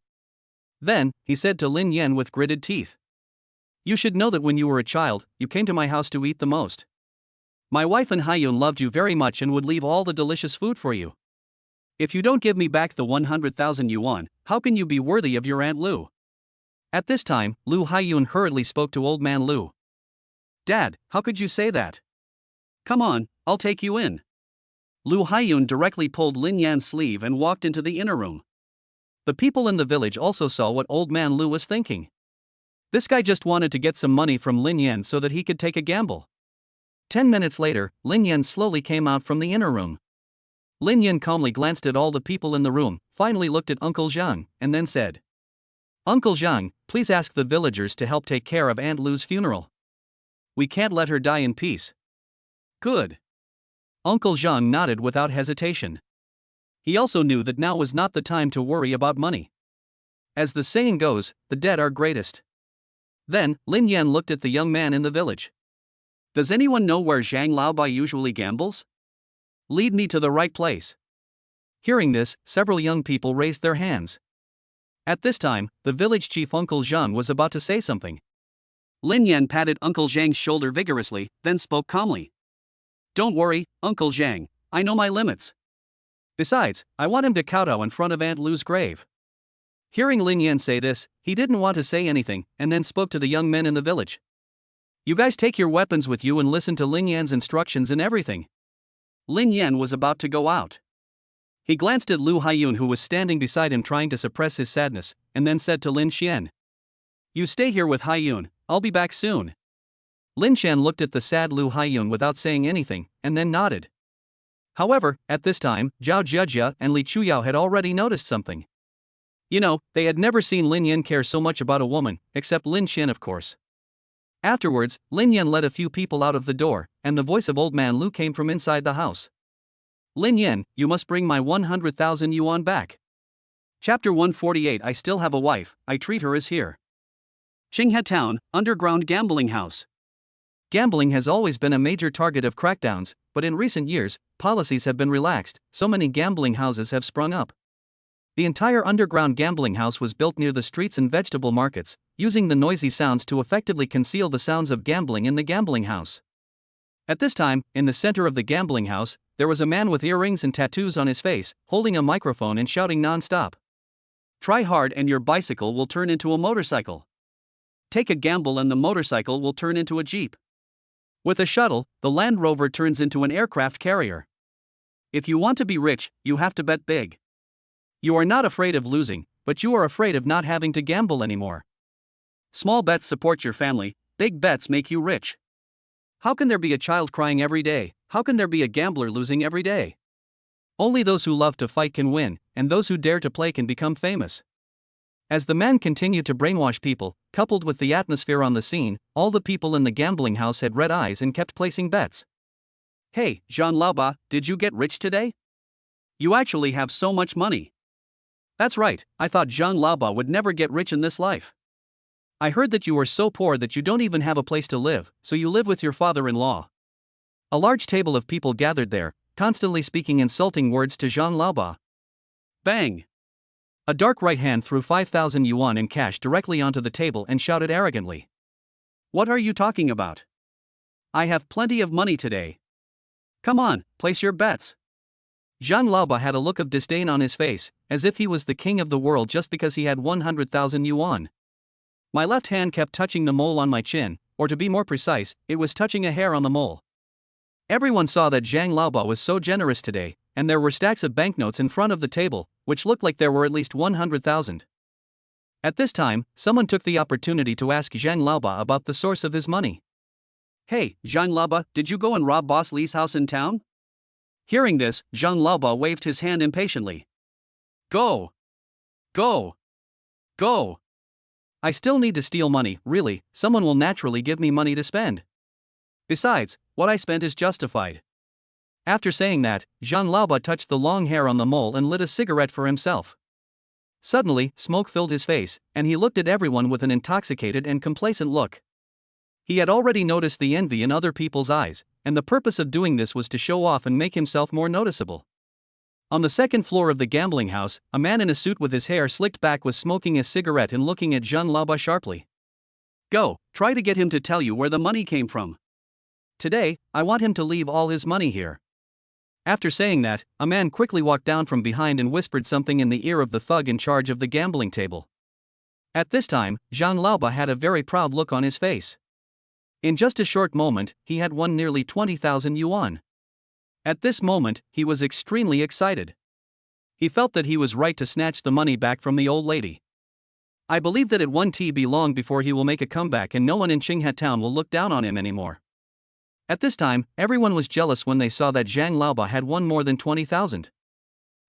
Then, he said to Lin Yan with gritted teeth. You should know that when you were a child, you came to my house to eat the most. My wife and Haiyun loved you very much and would leave all the delicious food for you. If you don't give me back the 100,000 yuan, how can you be worthy of your Aunt Lu? At this time, Lu Haiyun hurriedly spoke to old man Lu. Dad, how could you say that? Come on, I'll take you in. Lu Haiyun directly pulled Lin Yan's sleeve and walked into the inner room. The people in the village also saw what old man Lu was thinking. This guy just wanted to get some money from Lin Yan so that he could take a gamble. 10 minutes later, Lin Yan slowly came out from the inner room. Lin Yan calmly glanced at all the people in the room, finally looked at Uncle Zhang, and then said, Uncle Zhang, please ask the villagers to help take care of Aunt Lu's funeral. We can't let her die in peace. Good. Uncle Jean nodded without hesitation. He also knew that now was not the time to worry about money. As the saying goes, the dead are greatest. Then, Lin Yan looked at the young man in the village. Does anyone know where Zhang Laoba usually gambles? Lead me to the right place. Hearing this, several young people raised their hands. At this time, the village chief Uncle Jean was about to say something. Lin Yan patted Uncle Zhang's shoulder vigorously, then spoke calmly. Don't worry, Uncle Zhang, I know my limits. Besides, I want him to kowtow in front of Aunt Lu's grave. Hearing Lin Yan say this, he didn't want to say anything, and then spoke to the young men in the village. You guys take your weapons with you and listen to Lin Yan's instructions and everything. Lin Yan was about to go out. He glanced at Lu Haiyun, who was standing beside him trying to suppress his sadness, and then said to Lin Xian. You stay here with Haiyun, I'll be back soon. Lin Xian looked at the sad Lu Haiyun without saying anything, and then nodded. However, at this time, Zhao Jiajia and Li Chuyao had already noticed something. You know, they had never seen Lin Yan care so much about a woman, except Lin Xian, of course. Afterwards, Lin Yan led a few people out of the door, and the voice of old man Lu came from inside the house. Lin Yan, you must bring my 100,000 yuan back. Chapter 148. I still have a wife, I treat her as here. Qinghe Town, underground gambling house. Gambling has always been a major target of crackdowns, but in recent years, policies have been relaxed, so many gambling houses have sprung up. The entire underground gambling house was built near the streets and vegetable markets, using the noisy sounds to effectively conceal the sounds of gambling in the gambling house. At this time, in the center of the gambling house, there was a man with earrings and tattoos on his face, holding a microphone and shouting non-stop. Try hard and your bicycle will turn into a motorcycle. Take a gamble and the motorcycle will turn into a jeep. With a shuttle, the Land Rover turns into an aircraft carrier. If you want to be rich, you have to bet big. You are not afraid of losing, but you are afraid of not having to gamble anymore. Small bets support your family, big bets make you rich. How can there be a child crying every day? How can there be a gambler losing every day? Only those who love to fight can win, and those who dare to play can become famous. As the man continued to brainwash people, coupled with the atmosphere on the scene, all the people in the gambling house had red eyes and kept placing bets. Hey, Zhang Laoba, did you get rich today? You actually have so much money. That's right, I thought Zhang Laoba would never get rich in this life. I heard that you are so poor that you don't even have a place to live, so you live with your father-in-law. A large table of people gathered there, constantly speaking insulting words to Zhang Laoba. Bang! A dark right hand threw 5,000 yuan in cash directly onto the table and shouted arrogantly. What are you talking about? I have plenty of money today. Come on, place your bets. Zhang Laoba had a look of disdain on his face, as if he was the king of the world just because he had 100,000 yuan. My left hand kept touching the mole on my chin, or to be more precise, it was touching a hair on the mole. Everyone saw that Zhang Laoba was so generous today, and there were stacks of banknotes in front of the table, which looked like there were at least 100,000. At this time, someone took the opportunity to ask Zhang Laoba about the source of his money. Hey, Zhang Laoba, did you go and rob Boss Li's house in town? Hearing this, Zhang Laoba waved his hand impatiently. Go! Go! Go! I still need to steal money, really, someone will naturally give me money to spend. Besides, what I spent is justified. After saying that, Zhang Laoba touched the long hair on the mole and lit a cigarette for himself. Suddenly, smoke filled his face, and he looked at everyone with an intoxicated and complacent look. He had already noticed the envy in other people's eyes, and the purpose of doing this was to show off and make himself more noticeable. On the second floor of the gambling house, a man in a suit with his hair slicked back was smoking a cigarette and looking at Zhang Laoba sharply. Go, try to get him to tell you where the money came from. Today, I want him to leave all his money here. After saying that, a man quickly walked down from behind and whispered something in the ear of the thug in charge of the gambling table. At this time, Zhang Laoba had a very proud look on his face. In just a short moment, he had won nearly 20,000 yuan. At this moment, he was extremely excited. He felt that he was right to snatch the money back from the old lady. I believe that it won't be long before he will make a comeback and no one in Qinghe Town will look down on him anymore. At this time, everyone was jealous when they saw that Zhang Laoba had won more than 20,000.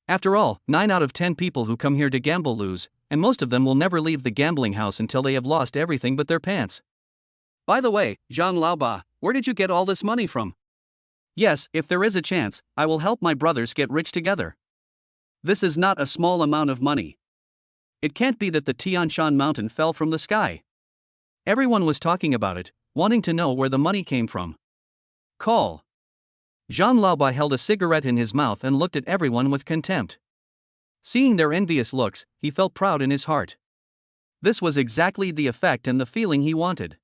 After all, 9 out of 10 people who come here to gamble lose, and most of them will never leave the gambling house until they have lost everything but their pants. By the way, Zhang Laoba, where did you get all this money from? Yes, if there is a chance, I will help my brothers get rich together. This is not a small amount of money. It can't be that the Tian Shan mountain fell from the sky. Everyone was talking about it, wanting to know where the money came from. Call. Jean Laoba held a cigarette in his mouth and looked at everyone with contempt. Seeing their envious looks, he felt proud in his heart. This was exactly the effect and the feeling he wanted.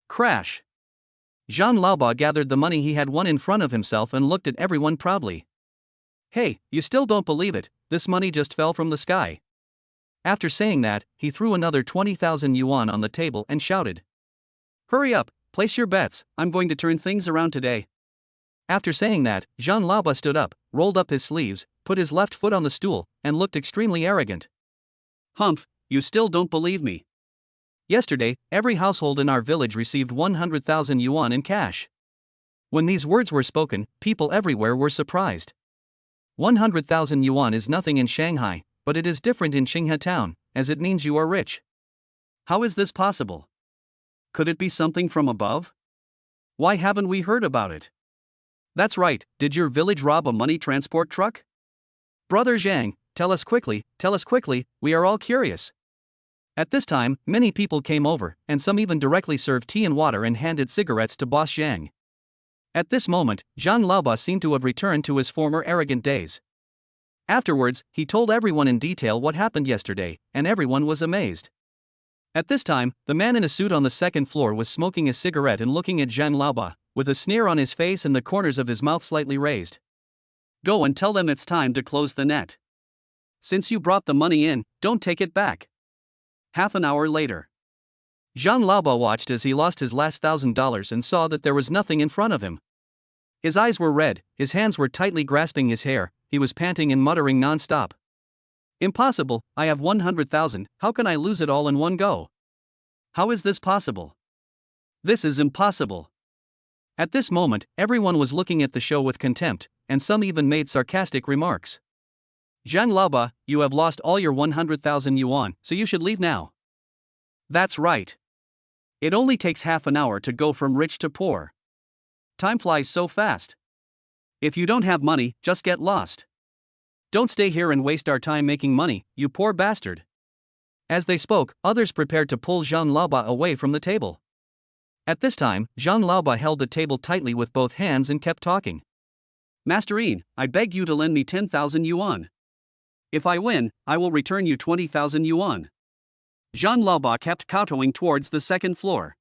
Crash. Jean Laoba gathered the money he had won in front of himself and looked at everyone proudly. Hey, you still don't believe it, this money just fell from the sky. After saying that, he threw another 20,000 yuan on the table and shouted. Hurry up, place your bets, I'm going to turn things around today. After saying that, Jean Laoba stood up, rolled up his sleeves, put his left foot on the stool, and looked extremely arrogant. Humph, you still don't believe me. Yesterday, every household in our village received 100,000 yuan in cash. When these words were spoken, people everywhere were surprised. 100,000 yuan is nothing in Shanghai, but it is different in Qinghe town, as it means you are rich. How is this possible? Could it be something from above? Why haven't we heard about it? That's right, did your village rob a money transport truck? Brother Zhang, tell us quickly, we are all curious. At this time, many people came over, and some even directly served tea and water and handed cigarettes to Boss Zhang. At this moment, Jean Laoba seemed to have returned to his former arrogant days. Afterwards, he told everyone in detail what happened yesterday, and everyone was amazed. At this time, the man in a suit on the second floor was smoking a cigarette and looking at Jean Laoba, with a sneer on his face and the corners of his mouth slightly raised. Go and tell them it's time to close the net. Since you brought the money in, don't take it back. Half an hour later. Jean Laoba watched as he lost his last $1,000 and saw that there was nothing in front of him. His eyes were red, his hands were tightly grasping his hair, he was panting and muttering non-stop. Impossible, I have 100,000, how can I lose it all in one go? How is this possible? This is impossible. At this moment, everyone was looking at the show with contempt, and some even made sarcastic remarks. Jean Laoba, you have lost all your 100,000 yuan, so you should leave now. That's right. It only takes half an hour to go from rich to poor. Time flies so fast. If you don't have money, just get lost. Don't stay here and waste our time making money, you poor bastard. As they spoke, others prepared to pull Jean Laoba away from the table. At this time, Jean Laoba held the table tightly with both hands and kept talking. Masterine, I beg you to lend me 10,000 yuan. If I win, I will return you 20,000 yuan. Jean Laoba kept kowtowing towards the second floor.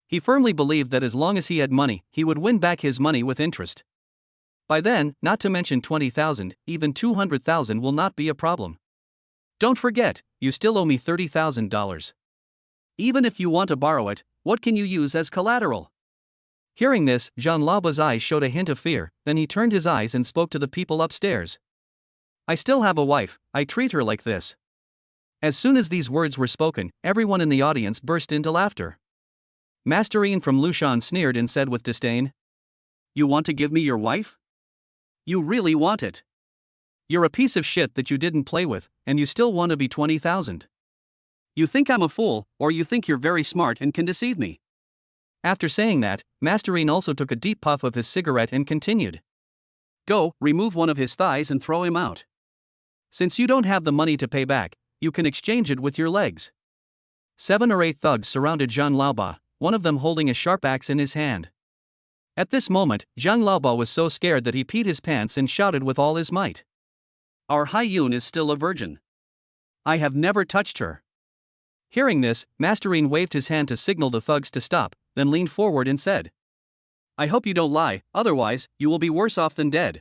He firmly believed that as long as he had money, he would win back his money with interest. By then, not to mention 20,000, even 200,000 will not be a problem. Don't forget, you still owe me $30,000. Even if you want to borrow it, what can you use as collateral? Hearing this, Jean Laoba's eyes showed a hint of fear, then he turned his eyes and spoke to the people upstairs. I still have a wife, I treat her like this. As soon as these words were spoken, everyone in the audience burst into laughter. Masterine from Lushan sneered and said with disdain, You want to give me your wife? You really want it? You're a piece of shit that you didn't play with, and you still want to be 20,000. You think I'm a fool, or you think you're very smart and can deceive me? After saying that, Masterine also took a deep puff of his cigarette and continued. Go, remove one of his thighs and throw him out. Since you don't have the money to pay back, you can exchange it with your legs. 7 or 8 thugs surrounded Jean Laoba, one of them holding a sharp axe in his hand. At this moment, Jean Laoba was so scared that he peed his pants and shouted with all his might. Our Haiyun is still a virgin. I have never touched her. Hearing this, Masterine waved his hand to signal the thugs to stop, then leaned forward and said, I hope you don't lie, otherwise, you will be worse off than dead.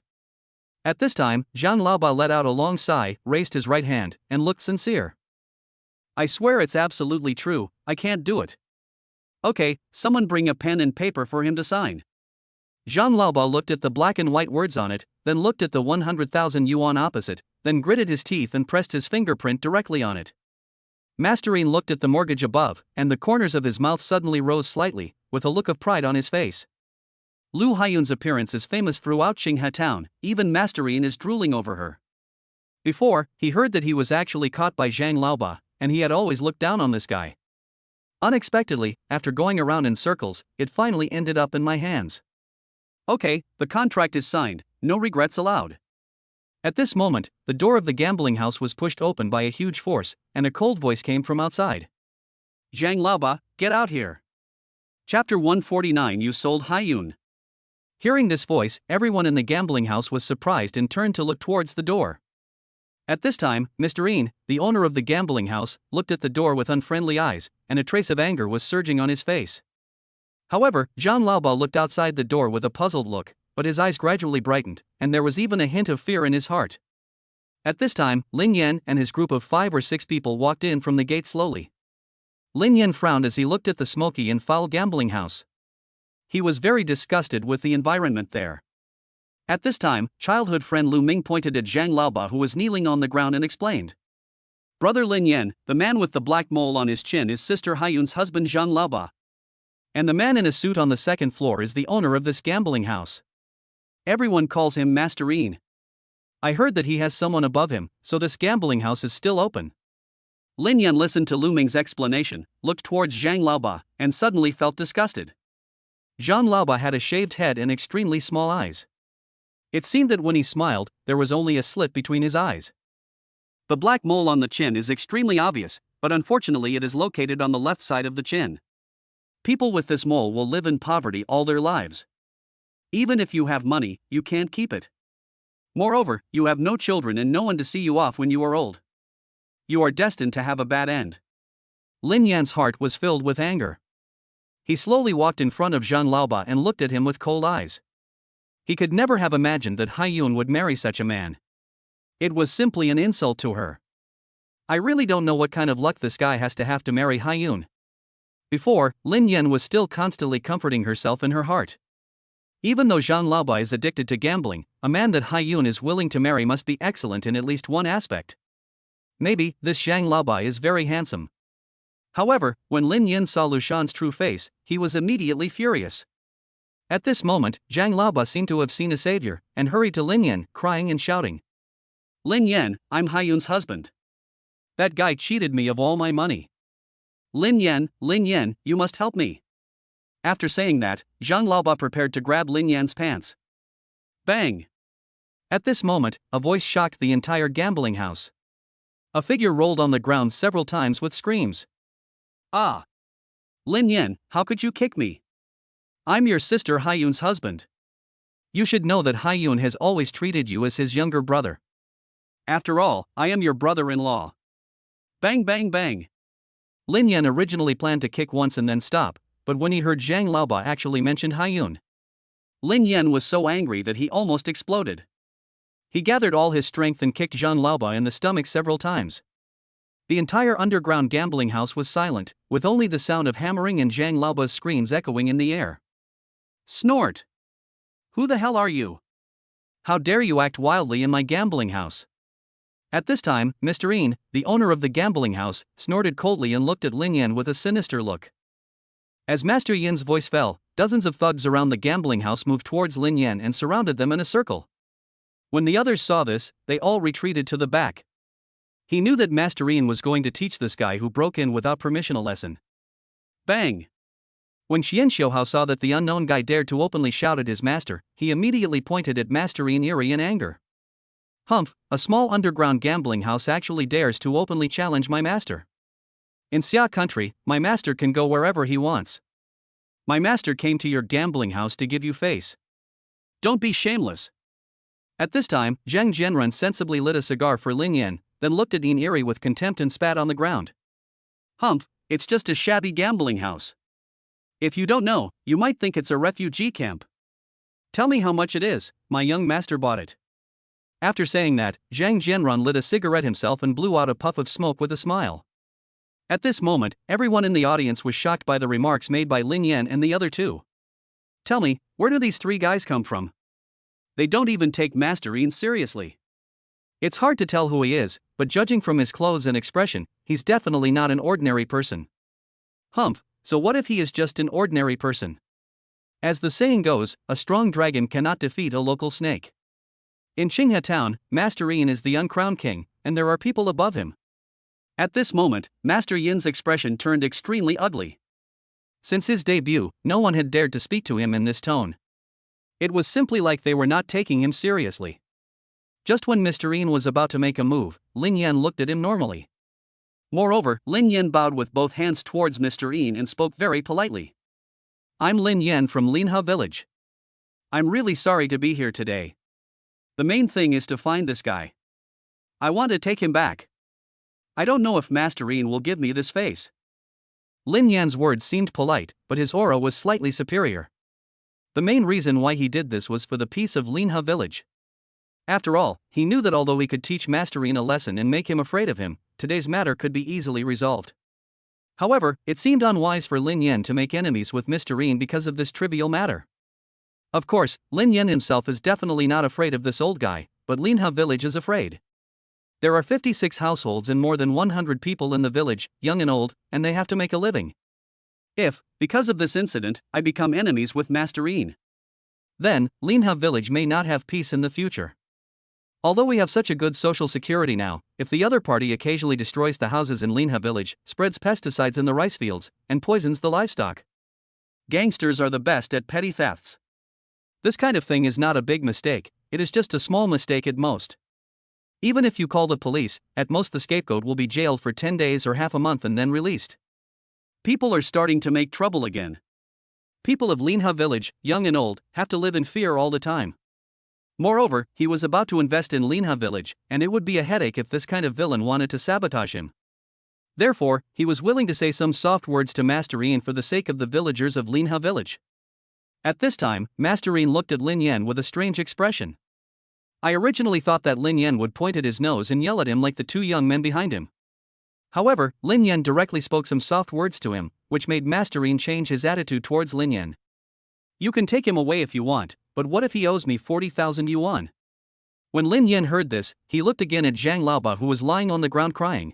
At this time, Jean Laoba let out a long sigh, raised his right hand, and looked sincere. I swear it's absolutely true, I can't do it. Okay, someone bring a pen and paper for him to sign. Jean Laoba looked at the black and white words on it, then looked at the 100,000 yuan opposite, then gritted his teeth and pressed his fingerprint directly on it. Masterine looked at the mortgage above, and the corners of his mouth suddenly rose slightly, with a look of pride on his face. Lu Haiyun's appearance is famous throughout Qinghe town, even Masterine is drooling over her. Before, he heard that he was actually caught by Jean Laoba, and he had always looked down on this guy. Unexpectedly, after going around in circles, it finally ended up in my hands. Okay, the contract is signed, no regrets allowed. At this moment, the door of the gambling house was pushed open by a huge force, and a cold voice came from outside. Zhang Laoba, get out here. Chapter 149. You sold Haiyun. Hearing this voice, everyone in the gambling house was surprised and turned to look towards the door. At this time, Mr. Yin, the owner of the gambling house, looked at the door with unfriendly eyes, and a trace of anger was surging on his face. However, Zhang Laoba looked outside the door with a puzzled look, but his eyes gradually brightened, and there was even a hint of fear in his heart. At this time, Lin Yan and his group of 5 or 6 people walked in from the gate slowly. Lin Yan frowned as he looked at the smoky and foul gambling house. He was very disgusted with the environment there. At this time, childhood friend Lu Ming pointed at Zhang Laoba, who was kneeling on the ground, and explained. Brother Lin Yan, the man with the black mole on his chin, is Sister Haiyun's husband Zhang Laoba. And the man in a suit on the second floor is the owner of this gambling house. Everyone calls him Master Yin. I heard that he has someone above him, so this gambling house is still open. Lin Yan listened to Lu Ming's explanation, looked towards Zhang Laoba, and suddenly felt disgusted. Zhang Laoba had a shaved head and extremely small eyes. It seemed that when he smiled, there was only a slit between his eyes. The black mole on the chin is extremely obvious, but unfortunately it is located on the left side of the chin. People with this mole will live in poverty all their lives. Even if you have money, you can't keep it. Moreover, you have no children and no one to see you off when you are old. You are destined to have a bad end. Lin Yan's heart was filled with anger. He slowly walked in front of Zhang Laoba and looked at him with cold eyes. He could never have imagined that Haiyun would marry such a man. It was simply an insult to her. I really don't know what kind of luck this guy has to marry Haiyun. Before, Lin Yan was still constantly comforting herself in her heart. Even though Zhang Laoba is addicted to gambling, a man that Haiyun is willing to marry must be excellent in at least one aspect. Maybe, this Zhang Laoba is very handsome. However, when Lin Yan saw Lu Shan's true face, he was immediately furious. At this moment, Zhang Laoba seemed to have seen a savior, and hurried to Lin Yan, crying and shouting. Lin Yan, I'm Haiyun's husband. That guy cheated me of all my money. Lin Yan, you must help me. After saying that, Zhang Laoba prepared to grab Lin Yan's pants. Bang! At this moment, a voice shocked the entire gambling house. A figure rolled on the ground several times with screams. Ah! Lin Yan, how could you kick me? I'm your sister Haiyun's husband. You should know that Haiyun has always treated you as his younger brother. After all, I am your brother-in-law. Bang bang bang! Lin Yan originally planned to kick once and then stop, but when he heard Zhang Laoba actually mentioned Haiyun, Lin Yan was so angry that he almost exploded. He gathered all his strength and kicked Zhang Laoba in the stomach several times. The entire underground gambling house was silent, with only the sound of hammering and Zhang Laoba's screams echoing in the air. Snort! Who the hell are you? How dare you act wildly in my gambling house? At this time, Mr. Yin, the owner of the gambling house, snorted coldly and looked at Lin Yan with a sinister look. As Master Yin's voice fell, dozens of thugs around the gambling house moved towards Lin Yan and surrounded them in a circle. When the others saw this, they all retreated to the back. He knew that Master Yin was going to teach this guy who broke in without permission a lesson. Bang! When Xian Xiuhao saw that the unknown guy dared to openly shout at his master, he immediately pointed at Master Yin Eri in anger. Humph, a small underground gambling house actually dares to openly challenge my master. In Xia country, my master can go wherever he wants. My master came to your gambling house to give you face. Don't be shameless. At this time, Zheng Jianren sensibly lit a cigar for Lin Yan, then looked at Yin Eri with contempt and spat on the ground. Humph, it's just a shabby gambling house. If you don't know, you might think it's a refugee camp. Tell me how much it is, my young master bought it. After saying that, Zhang Jianren lit a cigarette himself and blew out a puff of smoke with a smile. At this moment, everyone in the audience was shocked by the remarks made by Lin Yan and the other two. Tell me, where do these 3 guys come from? They don't even take Master Yin seriously. It's hard to tell who he is, but judging from his clothes and expression, he's definitely not an ordinary person. Humph, so what if he is just an ordinary person? As the saying goes, a strong dragon cannot defeat a local snake. In Qinghe town, Master Yin is the uncrowned king, and there are people above him. At this moment, Master Yin's expression turned extremely ugly. Since his debut, no one had dared to speak to him in this tone. It was simply like they were not taking him seriously. Just when Mr. Yin was about to make a move, Lin Yan looked at him normally. Moreover, Lin Yan bowed with both hands towards Mr. Yin and spoke very politely. I'm Lin Yan from Linha village. I'm really sorry to be here today. The main thing is to find this guy. I want to take him back. I don't know if Master Yin will give me this face. Lin Yan's words seemed polite, but his aura was slightly superior. The main reason why he did this was for the peace of Linha village. After all, he knew that although he could teach Master Yin a lesson and make him afraid of him, today's matter could be easily resolved. However, it seemed unwise for Lin Yan to make enemies with Mr. Yin because of this trivial matter. Of course, Lin Yan himself is definitely not afraid of this old guy, but Linha village is afraid. There are 56 households and more than 100 people in the village, young and old, and they have to make a living. If, because of this incident, I become enemies with Master Yin, then Linha village may not have peace in the future. Although we have such a good social security now, if the other party occasionally destroys the houses in Linha village, spreads pesticides in the rice fields, and poisons the livestock. Gangsters are the best at petty thefts. This kind of thing is not a big mistake, it is just a small mistake at most. Even if you call the police, at most the scapegoat will be jailed for 10 days or half a month and then released. People are starting to make trouble again. People of Linha village, young and old, have to live in fear all the time. Moreover, he was about to invest in Linha village, and it would be a headache if this kind of villain wanted to sabotage him. Therefore, he was willing to say some soft words to Master Yin for the sake of the villagers of Linha village. At this time, Master Yin looked at Lin Yan with a strange expression. I originally thought that Lin Yan would point at his nose and yell at him like the two young men behind him. However, Lin Yan directly spoke some soft words to him, which made Master Yin change his attitude towards Lin Yan. You can take him away if you want, but what if he owes me 40,000 yuan? When Lin Yan heard this, he looked again at Zhang Laoba, who was lying on the ground crying.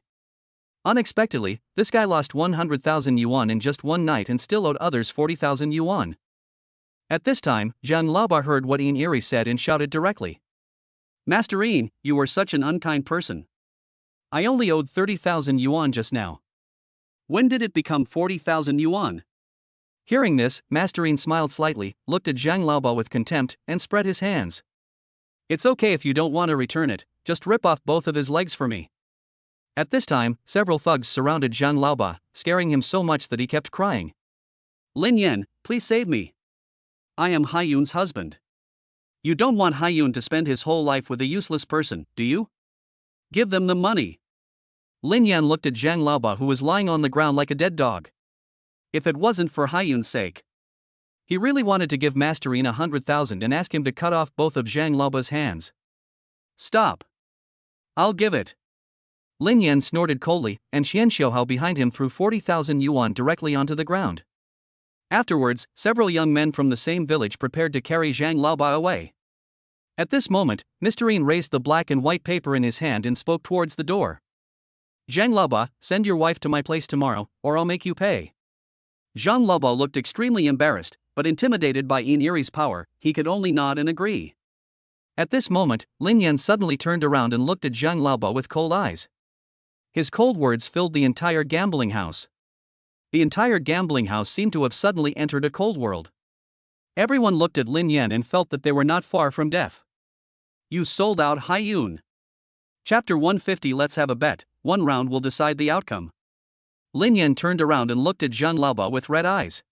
Unexpectedly, this guy lost 100,000 yuan in just one night and still owed others 40,000 yuan. At this time, Zhang Laoba heard what Yin Eri said and shouted directly. Master Yin, you are such an unkind person. I only owed 30,000 yuan just now. When did it become 40,000 yuan? Hearing this, Master Yin smiled slightly, looked at Zhang Laoba with contempt, and spread his hands. It's okay if you don't want to return it, just rip off both of his legs for me. At this time, several thugs surrounded Zhang Laoba, scaring him so much that he kept crying. Lin Yan, please save me. I am Haiyun's husband. You don't want Haiyun to spend his whole life with a useless person, do you? Give them the money. Lin Yan looked at Zhang Laoba, who was lying on the ground like a dead dog. If it wasn't for Haiyun's sake. He really wanted to give Master Yin 100,000 and ask him to cut off both of Zhang Laoba's hands. Stop. I'll give it. Lin Yan snorted coldly, and Xian Xiaohao behind him threw 40,000 yuan directly onto the ground. Afterwards, several young men from the same village prepared to carry Zhang Laoba away. At this moment, Mr. Yin raised the black and white paper in his hand and spoke towards the door. Zhang Laoba, send your wife to my place tomorrow, or I'll make you pay. Zhang Laoba looked extremely embarrassed, but intimidated by Yin Eri's power, he could only nod and agree. At this moment, Lin Yan suddenly turned around and looked at Zhang Laoba with cold eyes. His cold words filled the entire gambling house. The entire gambling house seemed to have suddenly entered a cold world. Everyone looked at Lin Yan and felt that they were not far from death. You sold out Haiyun. Chapter 150. Let's have a bet, one round will decide the outcome. Lin Yan turned around and looked at Zhang Laoba with red eyes.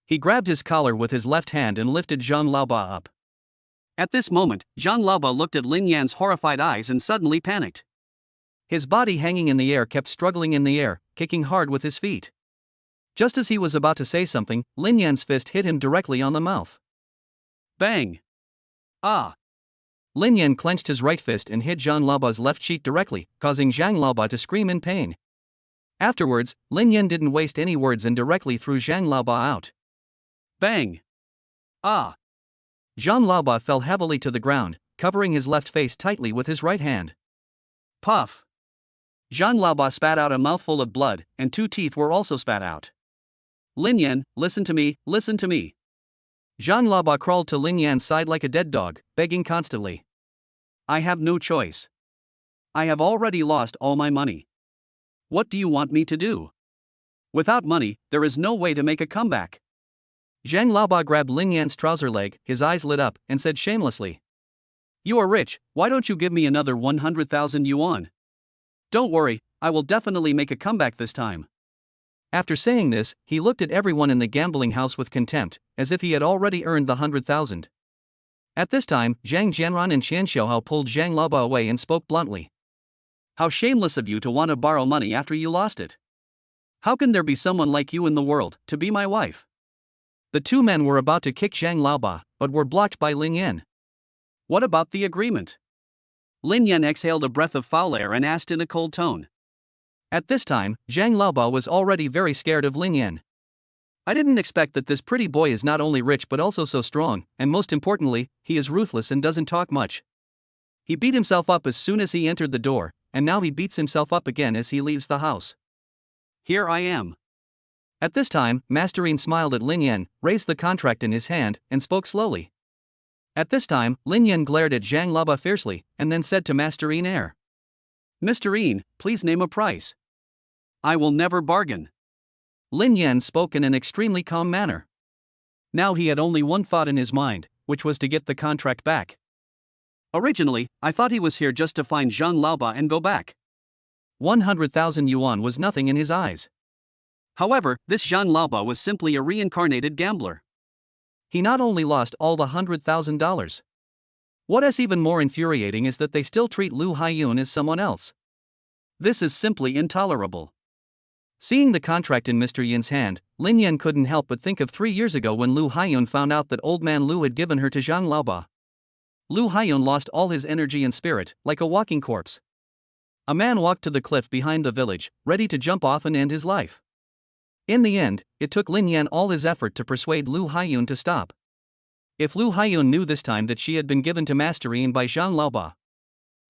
He grabbed his collar with his left hand and lifted Zhang Laoba up. At this moment, Zhang Laoba looked at Lin Yan's horrified eyes and suddenly panicked. His body hanging in the air kept struggling in the air, kicking hard with his feet. Just as he was about to say something, Lin Yan's fist hit him directly on the mouth. Bang! Ah! Lin Yan clenched his right fist and hit Zhang Laoba's left cheek directly, causing Zhang Laoba to scream in pain. Afterwards, Lin Yan didn't waste any words and directly threw Zhang Laoba out. Bang! Ah! Zhang Laoba fell heavily to the ground, covering his left face tightly with his right hand. Puff! Zhang Laoba spat out a mouthful of blood, and 2 teeth were also spat out. Lin Yan, listen to me, listen to me. Zhang Laoba crawled to Lin Yan's side like a dead dog, begging constantly. I have no choice. I have already lost all my money. What do you want me to do? Without money, there is no way to make a comeback. Zhang Laoba grabbed Lin Yan's trouser leg, his eyes lit up, and said shamelessly, "You are rich, why don't you give me another 100,000 yuan? Don't worry, I will definitely make a comeback this time." After saying this, he looked at everyone in the gambling house with contempt, as if he had already earned the 100,000. At this time, Zhang Jianran and Qian Xiaohao pulled Zhang Laoba away and spoke bluntly. "How shameless of you to want to borrow money after you lost it. How can there be someone like you in the world, to be my wife?" The two men were about to kick Zhang Laoba, but were blocked by Lin Yan. "What about the agreement?" Lin Yan exhaled a breath of foul air and asked in a cold tone. At this time, Zhang Laoba was already very scared of Lin Yan. "I didn't expect that this pretty boy is not only rich but also so strong, and most importantly, he is ruthless and doesn't talk much. He beat himself up as soon as he entered the door, and now he beats himself up again as he leaves the house. Here I am." At this time, Masterine smiled at Lin Yan, raised the contract in his hand, and spoke slowly. At this time, Lin Yan glared at Zhang Laoba fiercely, and then said to Masterine Air, "Mr. Yin, please name a price. I will never bargain." Lin Yan spoke in an extremely calm manner. Now he had only one thought in his mind, which was to get the contract back. "Originally, I thought he was here just to find Zhang Laoba and go back." 100,000 yuan was nothing in his eyes. However, this Zhang Laoba was simply a reincarnated gambler. He not only lost all the $100,000. What is even more infuriating is that they still treat Lu Haiyun as someone else. This is simply intolerable. Seeing the contract in Mr. Yin's hand, Lin Yan couldn't help but think of 3 years ago when Lu Haiyun found out that old man Lu had given her to Zhang Laoba. Lu Haiyun lost all his energy and spirit, like a walking corpse. A man walked to the cliff behind the village, ready to jump off and end his life. In the end, it took Lin Yan all his effort to persuade Lu Haiyun to stop. If Lu Haiyun knew this time that she had been given to Masterine by Zhang Laoba,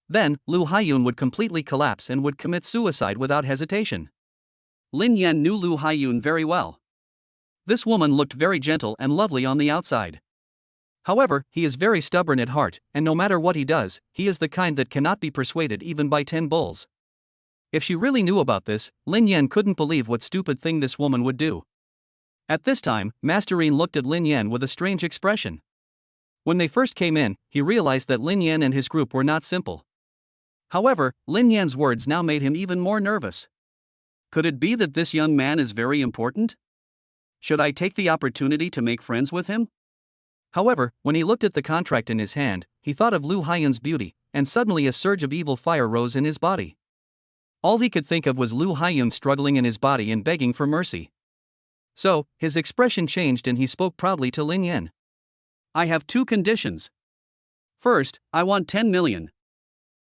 then Lu Haiyun would completely collapse and would commit suicide without hesitation. Lin Yan knew Lu Haiyun very well. This woman looked very gentle and lovely on the outside. However, he is very stubborn at heart, and no matter what he does, he is the kind that cannot be persuaded even by 10 bulls. If she really knew about this, Lin Yan couldn't believe what stupid thing this woman would do. At this time, Masterine looked at Lin Yan with a strange expression. When they first came in, he realized that Lin Yan and his group were not simple. However, Lin Yan's words now made him even more nervous. Could it be that this young man is very important? Should I take the opportunity to make friends with him? However, when he looked at the contract in his hand, he thought of Lu Haiyun's beauty, and suddenly a surge of evil fire rose in his body. All he could think of was Lu Haiyun struggling in his body and begging for mercy. So, his expression changed and he spoke proudly to Lin Yan. "I have 2 conditions. First, I want 10 million.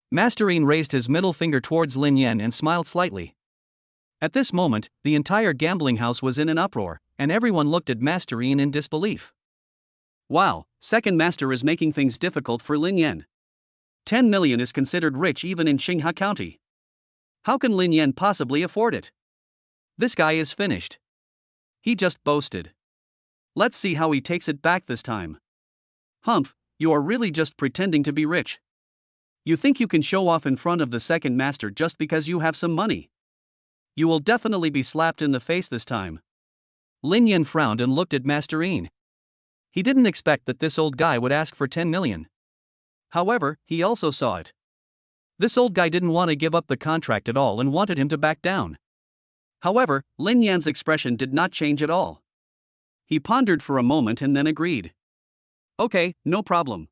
Masterine raised his middle finger towards Lin Yan and smiled slightly. At this moment, the entire gambling house was in an uproar, and everyone looked at Masterine in disbelief. Wow, second master is making things difficult for Lin Yan. 10 million is considered rich even in Xinghe County. How can Lin Yan possibly afford it? This guy is finished. He just boasted. Let's see how he takes it back this time. Humph, you are really just pretending to be rich. You think you can show off in front of the second master just because you have some money? You will definitely be slapped in the face this time." Lin Yan frowned and looked at Masterine. He didn't expect that this old guy would ask for 10 million. However, he also saw it. This old guy didn't want to give up the contract at all and wanted him to back down. However, Lin Yan's expression did not change at all. He pondered for a moment and then agreed. "Okay, no problem.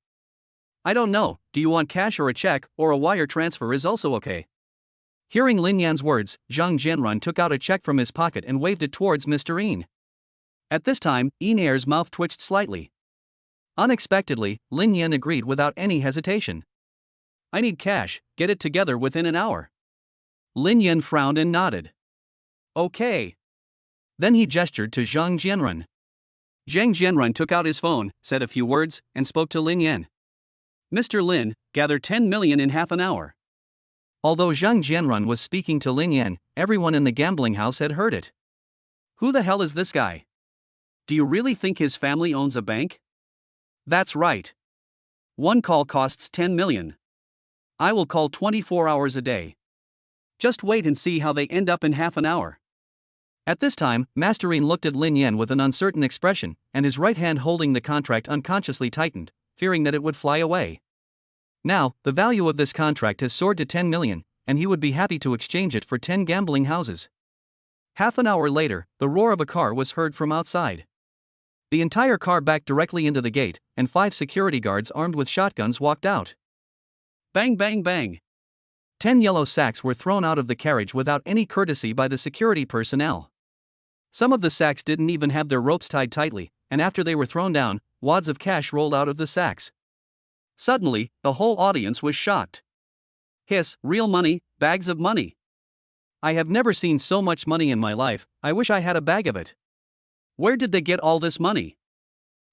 I don't know, do you want cash or a check, or a wire transfer is also okay?" Hearing Lin Yan's words, Zhang Jianrun took out a check from his pocket and waved it towards Mr. Yin. At this time, Yin Air's mouth twitched slightly. Unexpectedly, Lin Yan agreed without any hesitation. "I need cash, get it together within an hour." Lin Yan frowned and nodded. "Okay." Then he gestured to Zhang Jianrun. Zhang Jianrun took out his phone, said a few words, and spoke to Lin Yan. "Mr. Lin, gather 10 million in half an hour." Although Zhang Jianrun was speaking to Lin Yan, everyone in the gambling house had heard it. Who the hell is this guy? Do you really think his family owns a bank? That's right. One call costs 10 million. I will call 24 hours a day. Just wait and see how they end up in half an hour. At this time, Masterine looked at Lin Yan with an uncertain expression, and his right hand holding the contract unconsciously tightened, fearing that it would fly away. Now, the value of this contract has soared to 10 million, and he would be happy to exchange it for 10 gambling houses. Half an hour later, the roar of a car was heard from outside. The entire car backed directly into the gate, and 5 security guards armed with shotguns walked out. Bang bang bang. 10 yellow sacks were thrown out of the carriage without any courtesy by the security personnel. Some of the sacks didn't even have their ropes tied tightly, and after they were thrown down, wads of cash rolled out of the sacks. Suddenly, the whole audience was shocked. Hiss, real money, bags of money. I have never seen so much money in my life, I wish I had a bag of it. Where did they get all this money?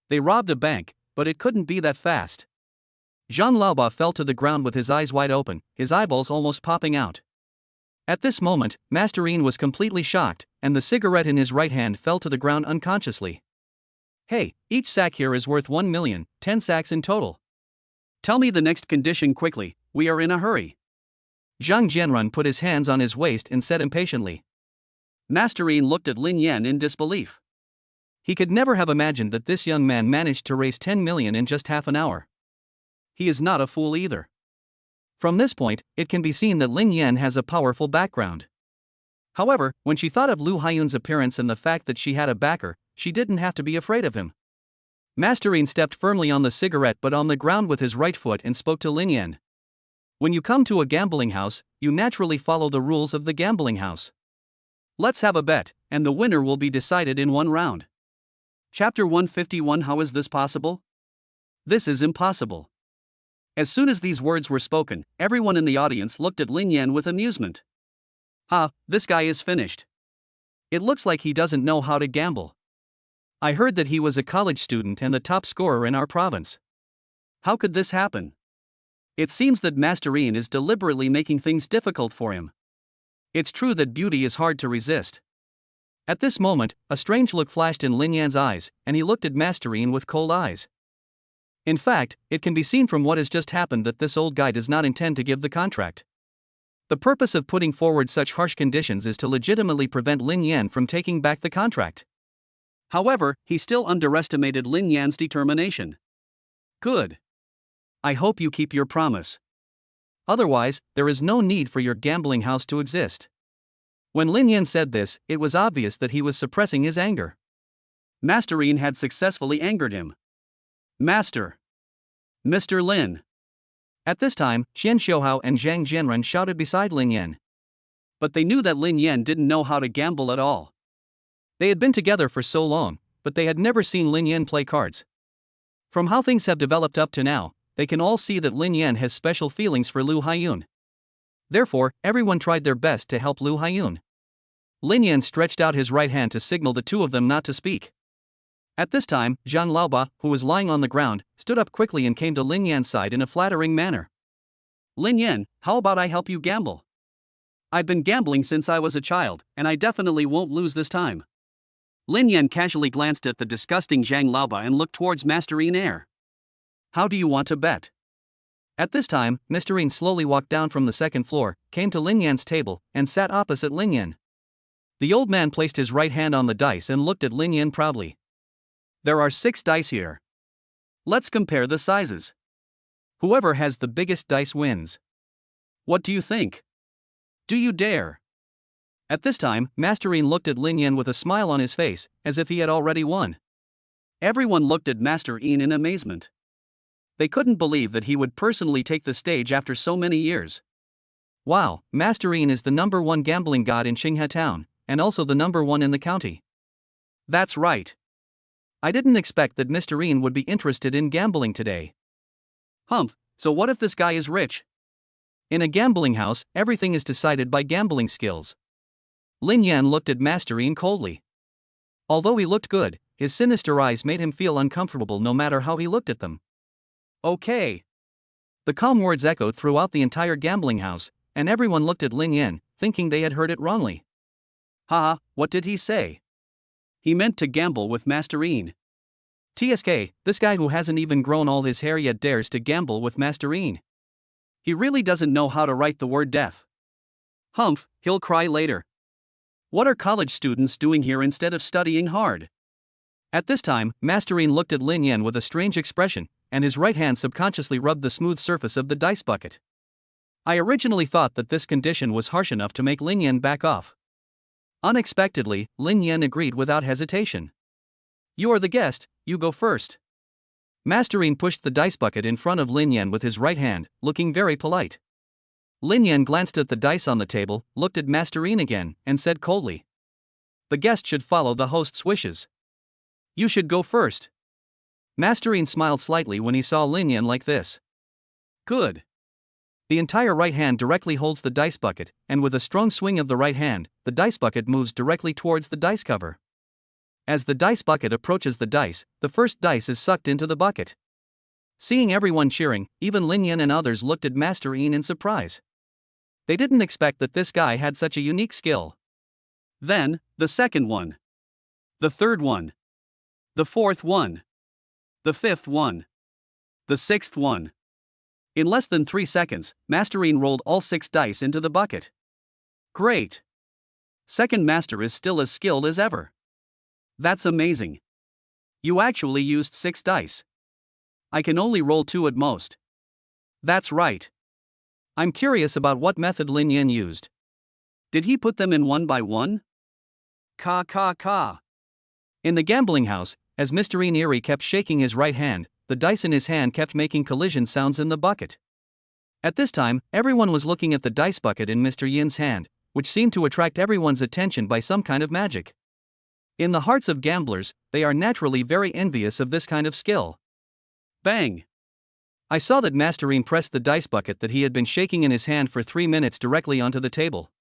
They robbed a bank, but it couldn't be that fast. Jean Lauba fell to the ground with his eyes wide open, his eyeballs almost popping out. At this moment, Masterine was completely shocked, and the cigarette in his right hand fell to the ground unconsciously. Hey, each sack here is worth 1 million, 10 sacks in total. Tell me the next condition quickly, we are in a hurry. Zhang Jianrun put his hands on his waist and said impatiently. Masterine looked at Lin Yan in disbelief. He could never have imagined that this young man managed to raise 10 million in just half an hour. He is not a fool either. From this point, it can be seen that Lin Yan has a powerful background. However, when she thought of Lu Haiyun's appearance and the fact that she had a backer, she didn't have to be afraid of him. Masterine stepped firmly on the cigarette but on the ground with his right foot and spoke to Lin Yan. When you come to a gambling house, you naturally follow the rules of the gambling house. Let's have a bet, and the winner will be decided in one round. Chapter 151. How is this possible? This is impossible. As soon as these words were spoken, everyone in the audience looked at Lin Yan with amusement. This guy is finished. It looks like he doesn't know how to gamble. I heard that he was a college student and the top scorer in our province. How could this happen? It seems that Masterine is deliberately making things difficult for him. It's true that beauty is hard to resist. At this moment, a strange look flashed in Lin Yan's eyes, and he looked at Masterine with cold eyes. In fact, it can be seen from what has just happened that this old guy does not intend to give the contract. The purpose of putting forward such harsh conditions is to legitimately prevent Lin Yan from taking back the contract. However, he still underestimated Lin Yan's determination. Good. I hope you keep your promise. Otherwise, there is no need for your gambling house to exist. When Lin Yan said this, it was obvious that he was suppressing his anger. Masterine had successfully angered him. Master! Mr. Lin! At this time, Xian Xiuhao and Zhang Jianrun shouted beside Lin Yan. But they knew that Lin Yan didn't know how to gamble at all. They had been together for so long, but they had never seen Lin Yan play cards. From how things have developed up to now, they can all see that Lin Yan has special feelings for Lu Haiyun. Therefore, everyone tried their best to help Lu Haiyun. Lin Yan stretched out his right hand to signal the two of them not to speak. At this time, Zhang Laoba, who was lying on the ground, stood up quickly and came to Lin Yan's side in a flattering manner. Lin Yan, how about I help you gamble? I've been gambling since I was a child, and I definitely won't lose this time. Lin Yan casually glanced at the disgusting Zhang Laoba and looked towards Masterine Air. How do you want to bet? At this time, Masterine slowly walked down from the second floor, came to Lin Yan's table, and sat opposite Lin Yan. The old man placed his right hand on the dice and looked at Lin Yan proudly. There are 6 dice here. Let's compare the sizes. Whoever has the biggest dice wins. What do you think? Do you dare? At this time, Masterine looked at Lin Yan with a smile on his face, as if he had already won. Everyone looked at Masterine in amazement. They couldn't believe that he would personally take the stage after so many years. Wow, Masterine is the #1 gambling god in Qinghe town, and also the #1 in the county. That's right. I didn't expect that Masterine would be interested in gambling today. So what if this guy is rich? In a gambling house, everything is decided by gambling skills. Lin Yan looked at Masterine coldly. Although he looked good, his sinister eyes made him feel uncomfortable no matter how he looked at them. Okay. The calm words echoed throughout the entire gambling house, and everyone looked at Lin Yan, thinking they had heard it wrongly. What did he say? He meant to gamble with Masterine. TSK, this guy who hasn't even grown all his hair yet dares to gamble with Masterine. He really doesn't know how to write the word death. He'll cry later. What are college students doing here instead of studying hard? At this time, Masterine looked at Lin Yan with a strange expression, and his right hand subconsciously rubbed the smooth surface of the dice bucket. I originally thought that this condition was harsh enough to make Lin Yan back off. Unexpectedly, Lin Yan agreed without hesitation. You are the guest, you go first. Masterine pushed the dice bucket in front of Lin Yan with his right hand, looking very polite. Lin Yan glanced at the dice on the table, looked at Masterine again, and said coldly, "The guest should follow the host's wishes. You should go first." Masterine smiled slightly when he saw Lin Yan like this. Good. The entire right hand directly holds the dice bucket, and with a strong swing of the right hand, the dice bucket moves directly towards the dice cover. As the dice bucket approaches the dice, the first dice is sucked into the bucket. Seeing everyone cheering, even Lin Yan and others looked at Masterine in surprise. They didn't expect that this guy had such a unique skill. Then, the second one. The third one. The fourth one. The fifth one. The sixth one. In less than 3 seconds, Masterine rolled all 6 dice into the bucket. Great! Second Master is still as skilled as ever. That's amazing. You actually used 6 dice. I can only roll 2 at most. That's right. I'm curious about what method Lin Yan used. Did he put them in one by one? Ka. In the gambling house, as Mr. Erie kept shaking his right hand, the dice in his hand kept making collision sounds in the bucket. At this time, everyone was looking at the dice bucket in Mr. Yin's hand, which seemed to attract everyone's attention by some kind of magic. In the hearts of gamblers, they are naturally very envious of this kind of skill. Bang! I saw that Masterine pressed the dice bucket that he had been shaking in his hand for 3 minutes directly onto the table.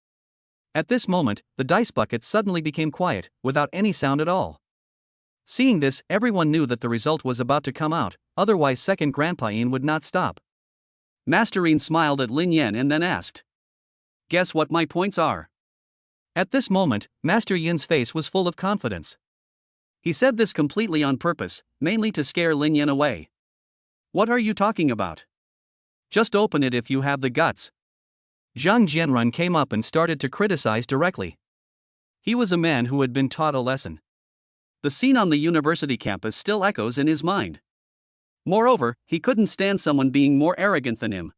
At this moment, the dice bucket suddenly became quiet, without any sound at all. Seeing this, everyone knew that the result was about to come out, otherwise second Grandpa Yin would not stop. Masterine smiled at Lin Yan and then asked, "Guess what my points are?" At this moment, Master Yin's face was full of confidence. He said this completely on purpose, mainly to scare Lin Yan away. "What are you talking about? Just open it if you have the guts." Zhang Jianrun came up and started to criticize directly. He was a man who had been taught a lesson. The scene on the university campus still echoes in his mind. Moreover, he couldn't stand someone being more arrogant than him.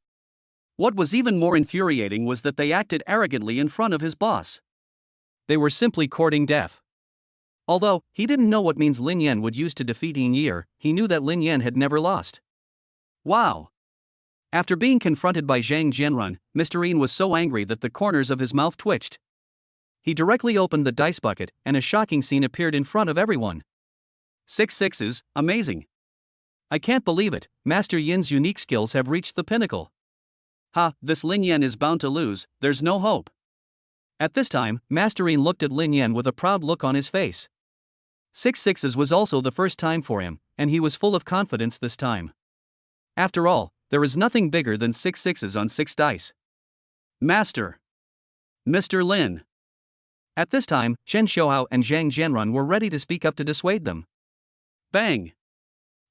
What was even more infuriating was that they acted arrogantly in front of his boss. They were simply courting death. Although he didn't know what means Lin Yan would use to defeat Yin Yi, he knew that Lin Yan had never lost. Wow! After being confronted by Zhang Jianrun, Mr. Yin was so angry that the corners of his mouth twitched. He directly opened the dice bucket, and a shocking scene appeared in front of everyone. 6 sixes, amazing! I can't believe it, Master Yin's unique skills have reached the pinnacle. Ha, this Lin Yan is bound to lose, there's no hope. At this time, Master Yin looked at Lin Yan with a proud look on his face. 6 sixes was also the first time for him, and he was full of confidence this time. After all, there is nothing bigger than 6 sixes on 6 dice. Master! Mr. Lin! At this time, Chen Xiaohao and Zhang Jianrun were ready to speak up to dissuade them. Bang!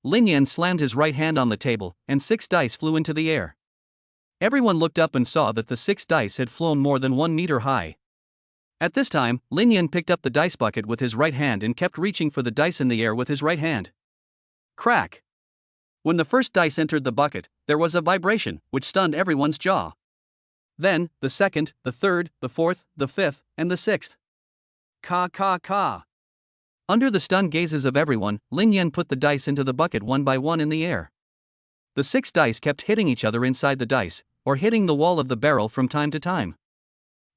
Lin Yan slammed his right hand on the table, and 6 dice flew into the air. Everyone looked up and saw that the 6 dice had flown more than 1 meter high. At this time, Lin Yan picked up the dice bucket with his right hand and kept reaching for the dice in the air with his right hand. Crack! When the first dice entered the bucket, there was a vibration, which stunned everyone's jaw. Then, the second, the third, the fourth, the fifth, and the sixth. Ka. Under the stunned gazes of everyone, Lin Yan put the dice into the bucket one by one in the air. The 6 dice kept hitting each other inside the dice, or hitting the wall of the barrel from time to time.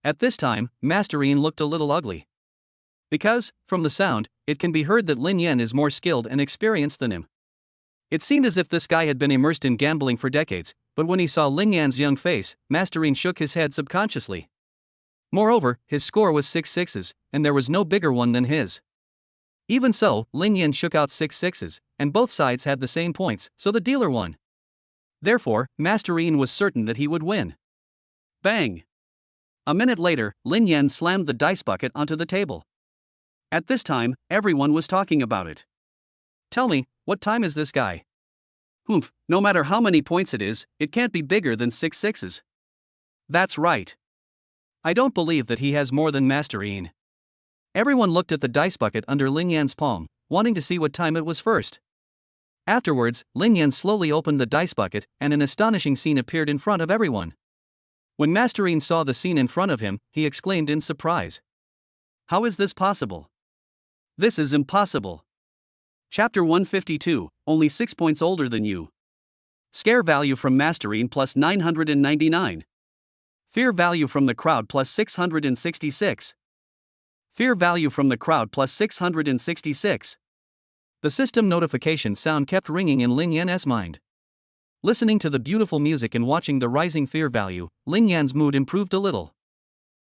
At this time, Master Yin looked a little ugly. Because, from the sound, it can be heard that Lin Yan is more skilled and experienced than him. It seemed as if this guy had been immersed in gambling for decades, but when he saw Lin Yan's young face, Master Yin shook his head subconsciously. Moreover, his score was 6 sixes, and there was no bigger one than his. Even so, Lin Yan shook out 6 sixes, and both sides had the same points, so the dealer won. Therefore, Master Yin was certain that he would win. Bang! A minute later, Lin Yan slammed the dice bucket onto the table. At this time, everyone was talking about it. Tell me, what time is this guy? Humph, no matter how many points it is, it can't be bigger than 6 sixes. That's right. I don't believe that he has more than Master Yin. Everyone looked at the dice bucket under Lin Yan's palm, wanting to see what time it was first. Afterwards, Lin Yan slowly opened the dice bucket and an astonishing scene appeared in front of everyone. When Masterine saw the scene in front of him, he exclaimed in surprise. How is this possible? This is impossible. Chapter 152, only 6 points older than you. Scare value from Masterine plus 999. Fear value from the crowd plus 666. Fear value from the crowd plus 666. The system notification sound kept ringing in Lin Yan's mind. Listening to the beautiful music and watching the rising fear value, Lin Yan's mood improved a little.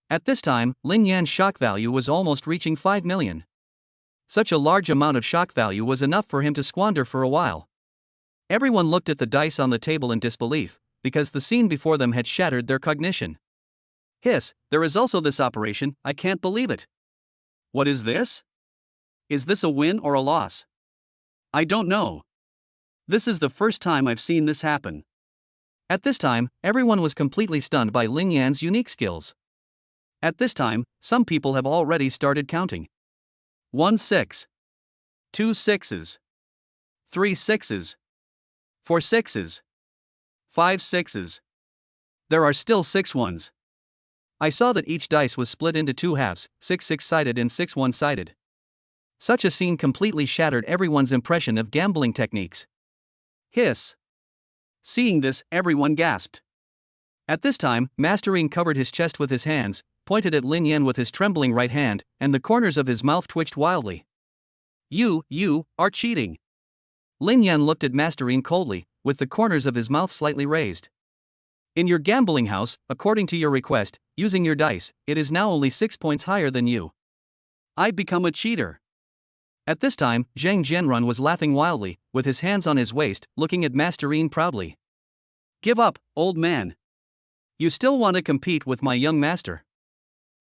At this time, Lin Yan's shock value was almost reaching 5 million. Such a large amount of shock value was enough for him to squander for a while. Everyone looked at the dice on the table in disbelief, because the scene before them had shattered their cognition. Hiss, there is also this operation, I can't believe it. What is this? Is this a win or a loss? I don't know. This is the first time I've seen this happen. At this time, everyone was completely stunned by Lin Yan's unique skills. At this time, some people have already started counting. 1 6. 2 6s. 3 6s. 4 6s. 5 6s. There are still 6 ones. I saw that each dice was split into 2 halves, 6 6-sided and 6 1-sided. Such a scene completely shattered everyone's impression of gambling techniques. Hiss. Seeing this, everyone gasped. At this time, Masterine covered his chest with his hands, pointed at Lin Yan with his trembling right hand, and the corners of his mouth twitched wildly. You are cheating. Lin Yan looked at Masterine coldly, with the corners of his mouth slightly raised. In your gambling house, according to your request, using your dice, it is now only 6 points higher than you. I've become a cheater. At this time, Zhang Jianrun was laughing wildly, with his hands on his waist, looking at Masterine proudly. Give up, old man. You still want to compete with my young master.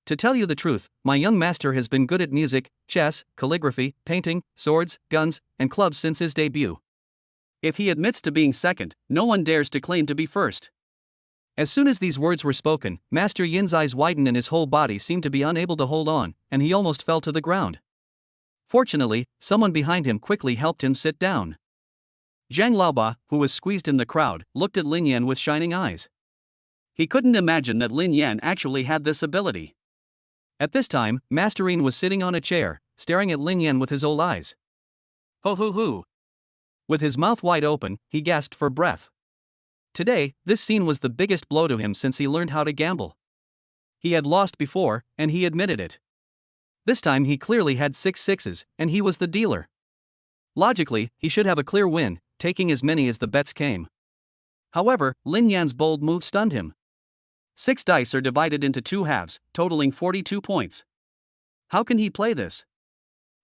To tell you the truth, my young master has been good at music, chess, calligraphy, painting, swords, guns, and clubs since his debut. If he admits to being second, no one dares to claim to be first. As soon as these words were spoken, Master Yin's eyes widened and his whole body seemed to be unable to hold on, and he almost fell to the ground. Fortunately, someone behind him quickly helped him sit down. Zhang Laoba, who was squeezed in the crowd, looked at Lin Yan with shining eyes. He couldn't imagine that Lin Yan actually had this ability. At this time, Masterine was sitting on a chair, staring at Lin Yan with his old eyes. Ho ho ho. With his mouth wide open, he gasped for breath. Today, this scene was the biggest blow to him since he learned how to gamble. He had lost before, and he admitted it. This time he clearly had 6 6s, and he was the dealer. Logically, he should have a clear win, taking as many as the bets came. However, Lin Yan's bold move stunned him. 6 dice are divided into 2 halves, totaling 42 points. How can he play this?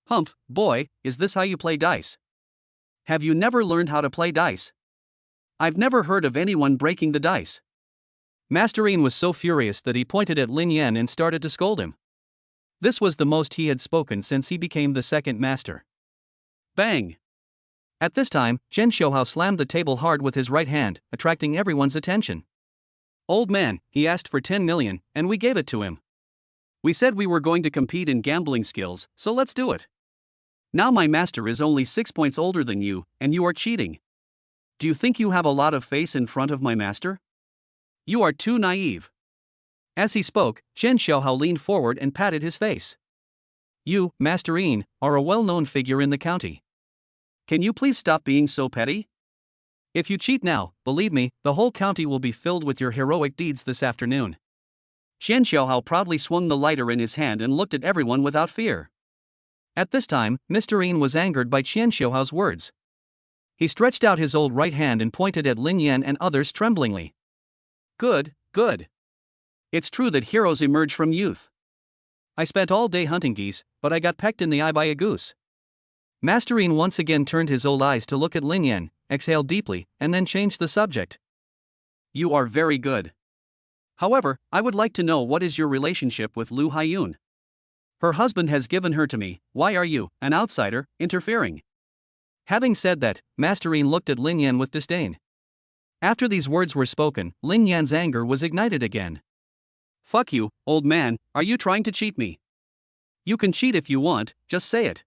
Humph, boy, is this how you play dice? Have you never learned how to play dice? I've never heard of anyone breaking the dice. Masterine was so furious that he pointed at Lin Yan and started to scold him. This was the most he had spoken since he became the second master. Bang! At this time, Zhen Xiaohao slammed the table hard with his right hand, attracting everyone's attention. Old man, he asked for 10 million, and we gave it to him. We said we were going to compete in gambling skills, so let's do it. Now my master is only 6 points older than you, and you are cheating. Do you think you have a lot of face in front of my master? You are too naive. As he spoke, Zhen Xiaohao leaned forward and patted his face. You, Masterine, are a well-known figure in the county. Can you please stop being so petty? If you cheat now, believe me, the whole county will be filled with your heroic deeds this afternoon. Zhen Xiaohao proudly swung the lighter in his hand and looked at everyone without fear. At this time, Masterine was angered by Zhen Xiaohao's words. He stretched out his old right hand and pointed at Lin Yan and others tremblingly. Good, good. It's true that heroes emerge from youth. I spent all day hunting geese, but I got pecked in the eye by a goose. Masterine once again turned his old eyes to look at Lin Yan, exhaled deeply, and then changed the subject. You are very good. However, I would like to know what is your relationship with Lu Haiyun. Her husband has given her to me, why are you, an outsider, interfering? Having said that, Masterine looked at Lin Yan with disdain. After these words were spoken, Lin Yan's anger was ignited again. Fuck you, old man, are you trying to cheat me? You can cheat if you want, just say it.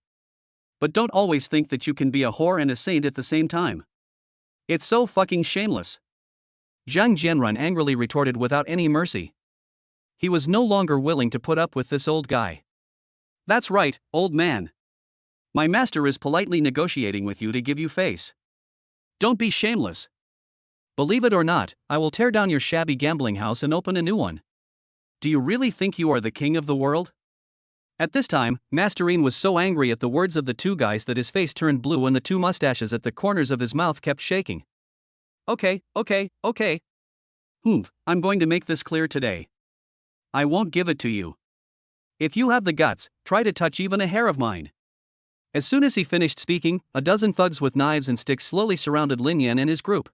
But don't always think that you can be a whore and a saint at the same time. It's so fucking shameless. Zhang Jianrun angrily retorted without any mercy. He was no longer willing to put up with this old guy. That's right, old man. My master is politely negotiating with you to give you face. Don't be shameless. Believe it or not, I will tear down your shabby gambling house and open a new one. Do you really think you are the king of the world? At this time, Masterine was so angry at the words of the two guys that his face turned blue and the two mustaches at the corners of his mouth kept shaking. Okay. I'm going to make this clear today. I won't give it to you. If you have the guts, try to touch even a hair of mine. As soon as he finished speaking, a dozen thugs with knives and sticks slowly surrounded Lin Yan and his group.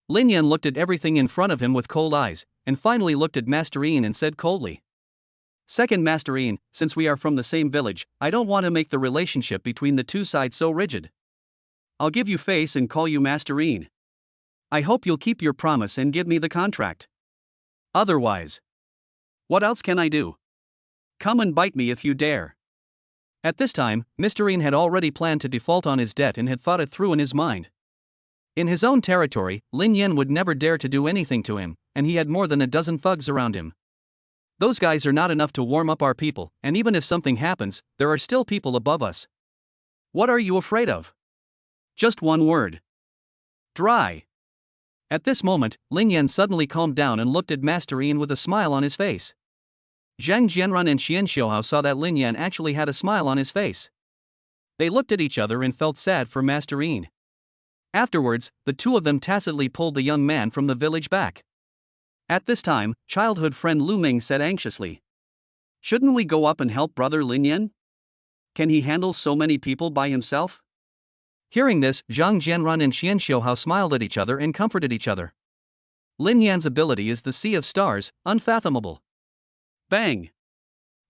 Lin Yan looked at everything in front of him with cold eyes, and finally looked at Masterine and said coldly, Second Masterine, since we are from the same village, I don't want to make the relationship between the two sides so rigid. I'll give you face and call you Masterine. I hope you'll keep your promise and give me the contract. Otherwise, what else can I do? Come and bite me if you dare. At this time, Masterine had already planned to default on his debt and had thought it through in his mind. In his own territory, Lin Yan would never dare to do anything to him, and he had more than a dozen thugs around him. Those guys are not enough to warm up our people, and even if something happens, there are still people above us. What are you afraid of? Just one word. Dry. At this moment, Lin Yan suddenly calmed down and looked at Masterine with a smile on his face. Zhang Jianrun and Xian Xiuhao saw that Lin Yan actually had a smile on his face. They looked at each other and felt sad for Masterine. Afterwards, the two of them tacitly pulled the young man from the village back. At this time, childhood friend Lu Ming said anxiously, Shouldn't we go up and help brother Lin Yan? Can he handle so many people by himself? Hearing this, Zhang Jianrun and Xian Xiuhao smiled at each other and comforted each other. Lin Yan's ability is the sea of stars, unfathomable. Bang!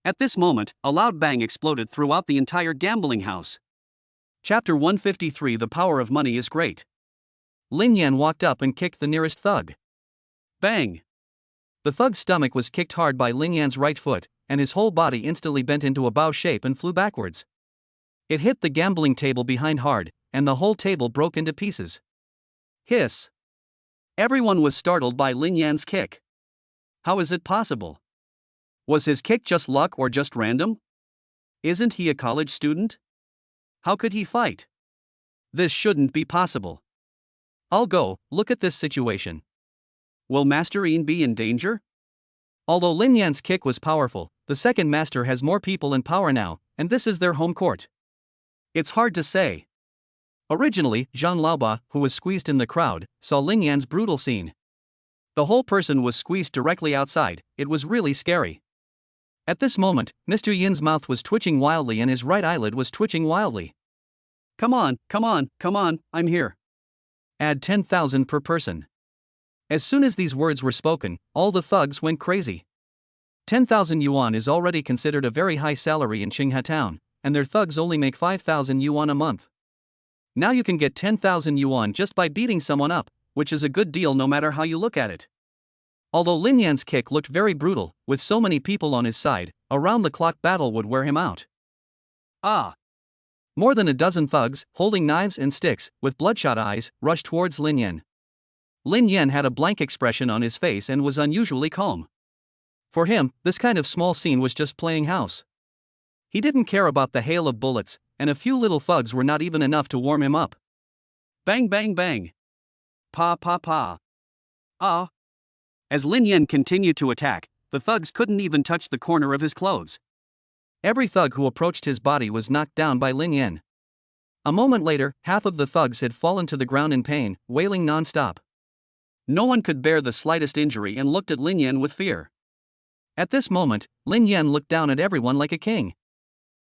At this moment, a loud bang exploded throughout the entire gambling house. Chapter 153 The Power of Money is Great. Lin Yan walked up and kicked the nearest thug. Bang! The thug's stomach was kicked hard by Lin Yan's right foot, and his whole body instantly bent into a bow shape and flew backwards. It hit the gambling table behind hard, and the whole table broke into pieces. Hiss! Everyone was startled by Lin Yan's kick. How is it possible? Was his kick just luck or just random? Isn't he a college student? How could he fight? This shouldn't be possible. I'll go, look at this situation. Will Masterine be in danger? Although Lin Yan's kick was powerful, the second master has more people in power now, and this is their home court. It's hard to say. Originally, Zhang Laoba, who was squeezed in the crowd, saw Lin Yan's brutal scene. The whole person was squeezed directly outside. It was really scary. At this moment, Mr. Yin's mouth was twitching wildly and his right eyelid was twitching wildly. Come on, I'm here. Add 10,000 per person. As soon as these words were spoken, all the thugs went crazy. 10,000 yuan is already considered a very high salary in Qinghe town, and their thugs only make 5,000 yuan a month. Now you can get 10,000 yuan just by beating someone up, which is a good deal no matter how you look at it. Although Lin Yan's kick looked very brutal, with so many people on his side, a round-the-clock battle would wear him out. More than a dozen thugs, holding knives and sticks, with bloodshot eyes, rushed towards Lin Yan. Lin Yan had a blank expression on his face and was unusually calm. For him, this kind of small scene was just playing house. He didn't care about the hail of bullets, and a few little thugs were not even enough to warm him up. Bang bang bang. Pa pa pa. Ah. As Lin Yan continued to attack, the thugs couldn't even touch the corner of his clothes. Every thug who approached his body was knocked down by Lin Yan. A moment later, half of the thugs had fallen to the ground in pain, wailing non-stop. No one could bear the slightest injury and looked at Lin Yan with fear. At this moment, Lin Yan looked down at everyone like a king.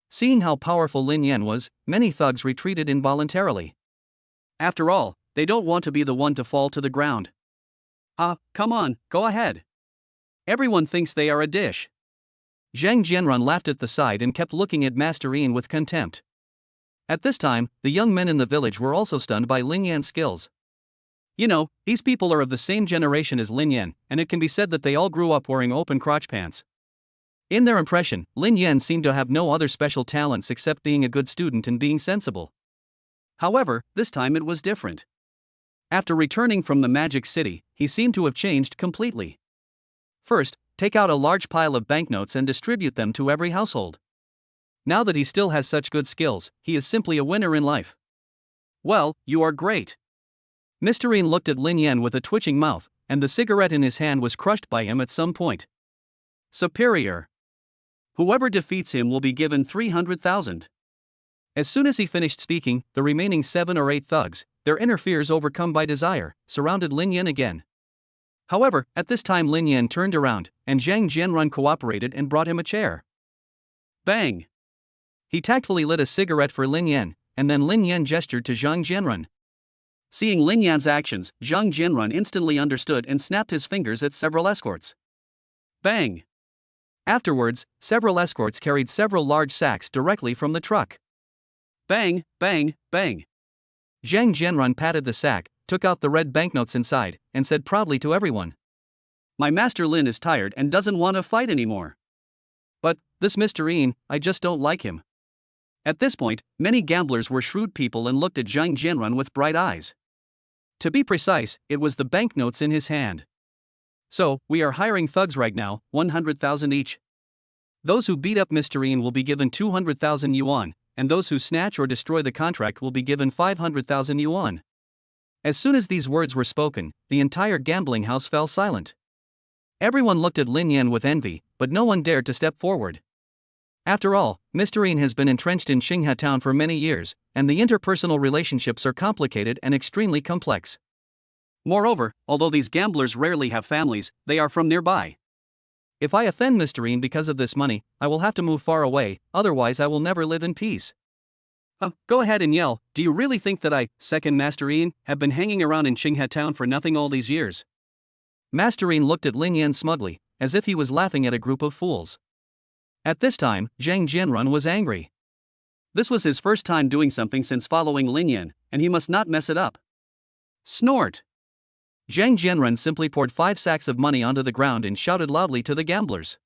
Seeing how powerful Lin Yan was, many thugs retreated involuntarily. After all, they don't want to be the one to fall to the ground. Come on, go ahead. Everyone thinks they are a dish. Zhang Jianrun laughed at the side and kept looking at Masterine with contempt. At this time, the young men in the village were also stunned by Lin Yan's skills. You know, these people are of the same generation as Lin Yan, and it can be said that they all grew up wearing open crotch pants. In their impression, Lin Yan seemed to have no other special talents except being a good student and being sensible. However, this time it was different. After returning from the Magic City, he seemed to have changed completely. First, take out a large pile of banknotes and distribute them to every household. Now that he still has such good skills, he is simply a winner in life. Well, you are great. Mr. Yin looked at Lin Yan with a twitching mouth, and the cigarette in his hand was crushed by him at some point. Superior. Whoever defeats him will be given 300,000. As soon as he finished speaking, the remaining 7 or 8 thugs, their inner fears overcome by desire, surrounded Lin Yan again. However, at this time Lin Yan turned around, and Zhang Jianrun cooperated and brought him a chair. Bang! He tactfully lit a cigarette for Lin Yan, and then Lin Yan gestured to Zhang Jianrun. Seeing Lin Yan's actions, Zhang Jianrun instantly understood and snapped his fingers at several escorts. Bang! Afterwards, several escorts carried several large sacks directly from the truck. Bang, bang, bang. Zhang Jianrun patted the sack, took out the red banknotes inside, and said proudly to everyone, "My master Lin is tired and doesn't want to fight anymore. But, this Mr. Yin, I just don't like him." At this point, many gamblers were shrewd people and looked at Zhang Jianrun with bright eyes. To be precise, it was the banknotes in his hand. "So, we are hiring thugs right now, 100,000 each. Those who beat up Mr. Yin will be given 200,000 yuan, and those who snatch or destroy the contract will be given 500,000 yuan." As soon as these words were spoken, the entire gambling house fell silent. Everyone looked at Lin Yan with envy, but no one dared to step forward. After all, Mr. Yin has been entrenched in Xinghe town for many years, and the interpersonal relationships are complicated and extremely complex. Moreover, although these gamblers rarely have families, they are from nearby. If I offend Mr. Yin because of this money, I will have to move far away, otherwise I will never live in peace. Go ahead and yell. Do you really think that I, second Master Yin, have been hanging around in Xinghe town for nothing all these years? Master Yin looked at Lin Yan smugly, as if he was laughing at a group of fools. At this time, Zhang Jianrun was angry. This was his first time doing something since following Lin Yan, and he must not mess it up. Snort! Zhang Jianrun simply poured 5 sacks of money onto the ground and shouted loudly to the gamblers.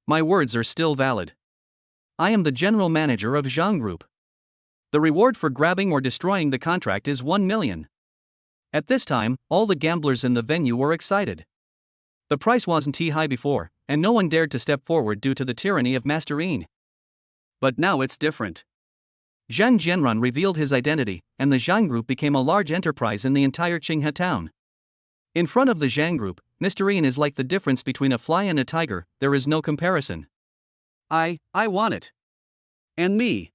My words are still valid. I am the general manager of Zhang Group. The reward for grabbing or destroying the contract is 1 million. At this time, all the gamblers in the venue were excited. The price wasn't too high before, and no one dared to step forward due to the tyranny of Master Yin. But now it's different. Zhang Jianrun revealed his identity, and the Zhang Group became a large enterprise in the entire Xinghe town. In front of the Zhang Group, Mr. Yin is like the difference between a fly and a tiger, there is no comparison. I want it. And me.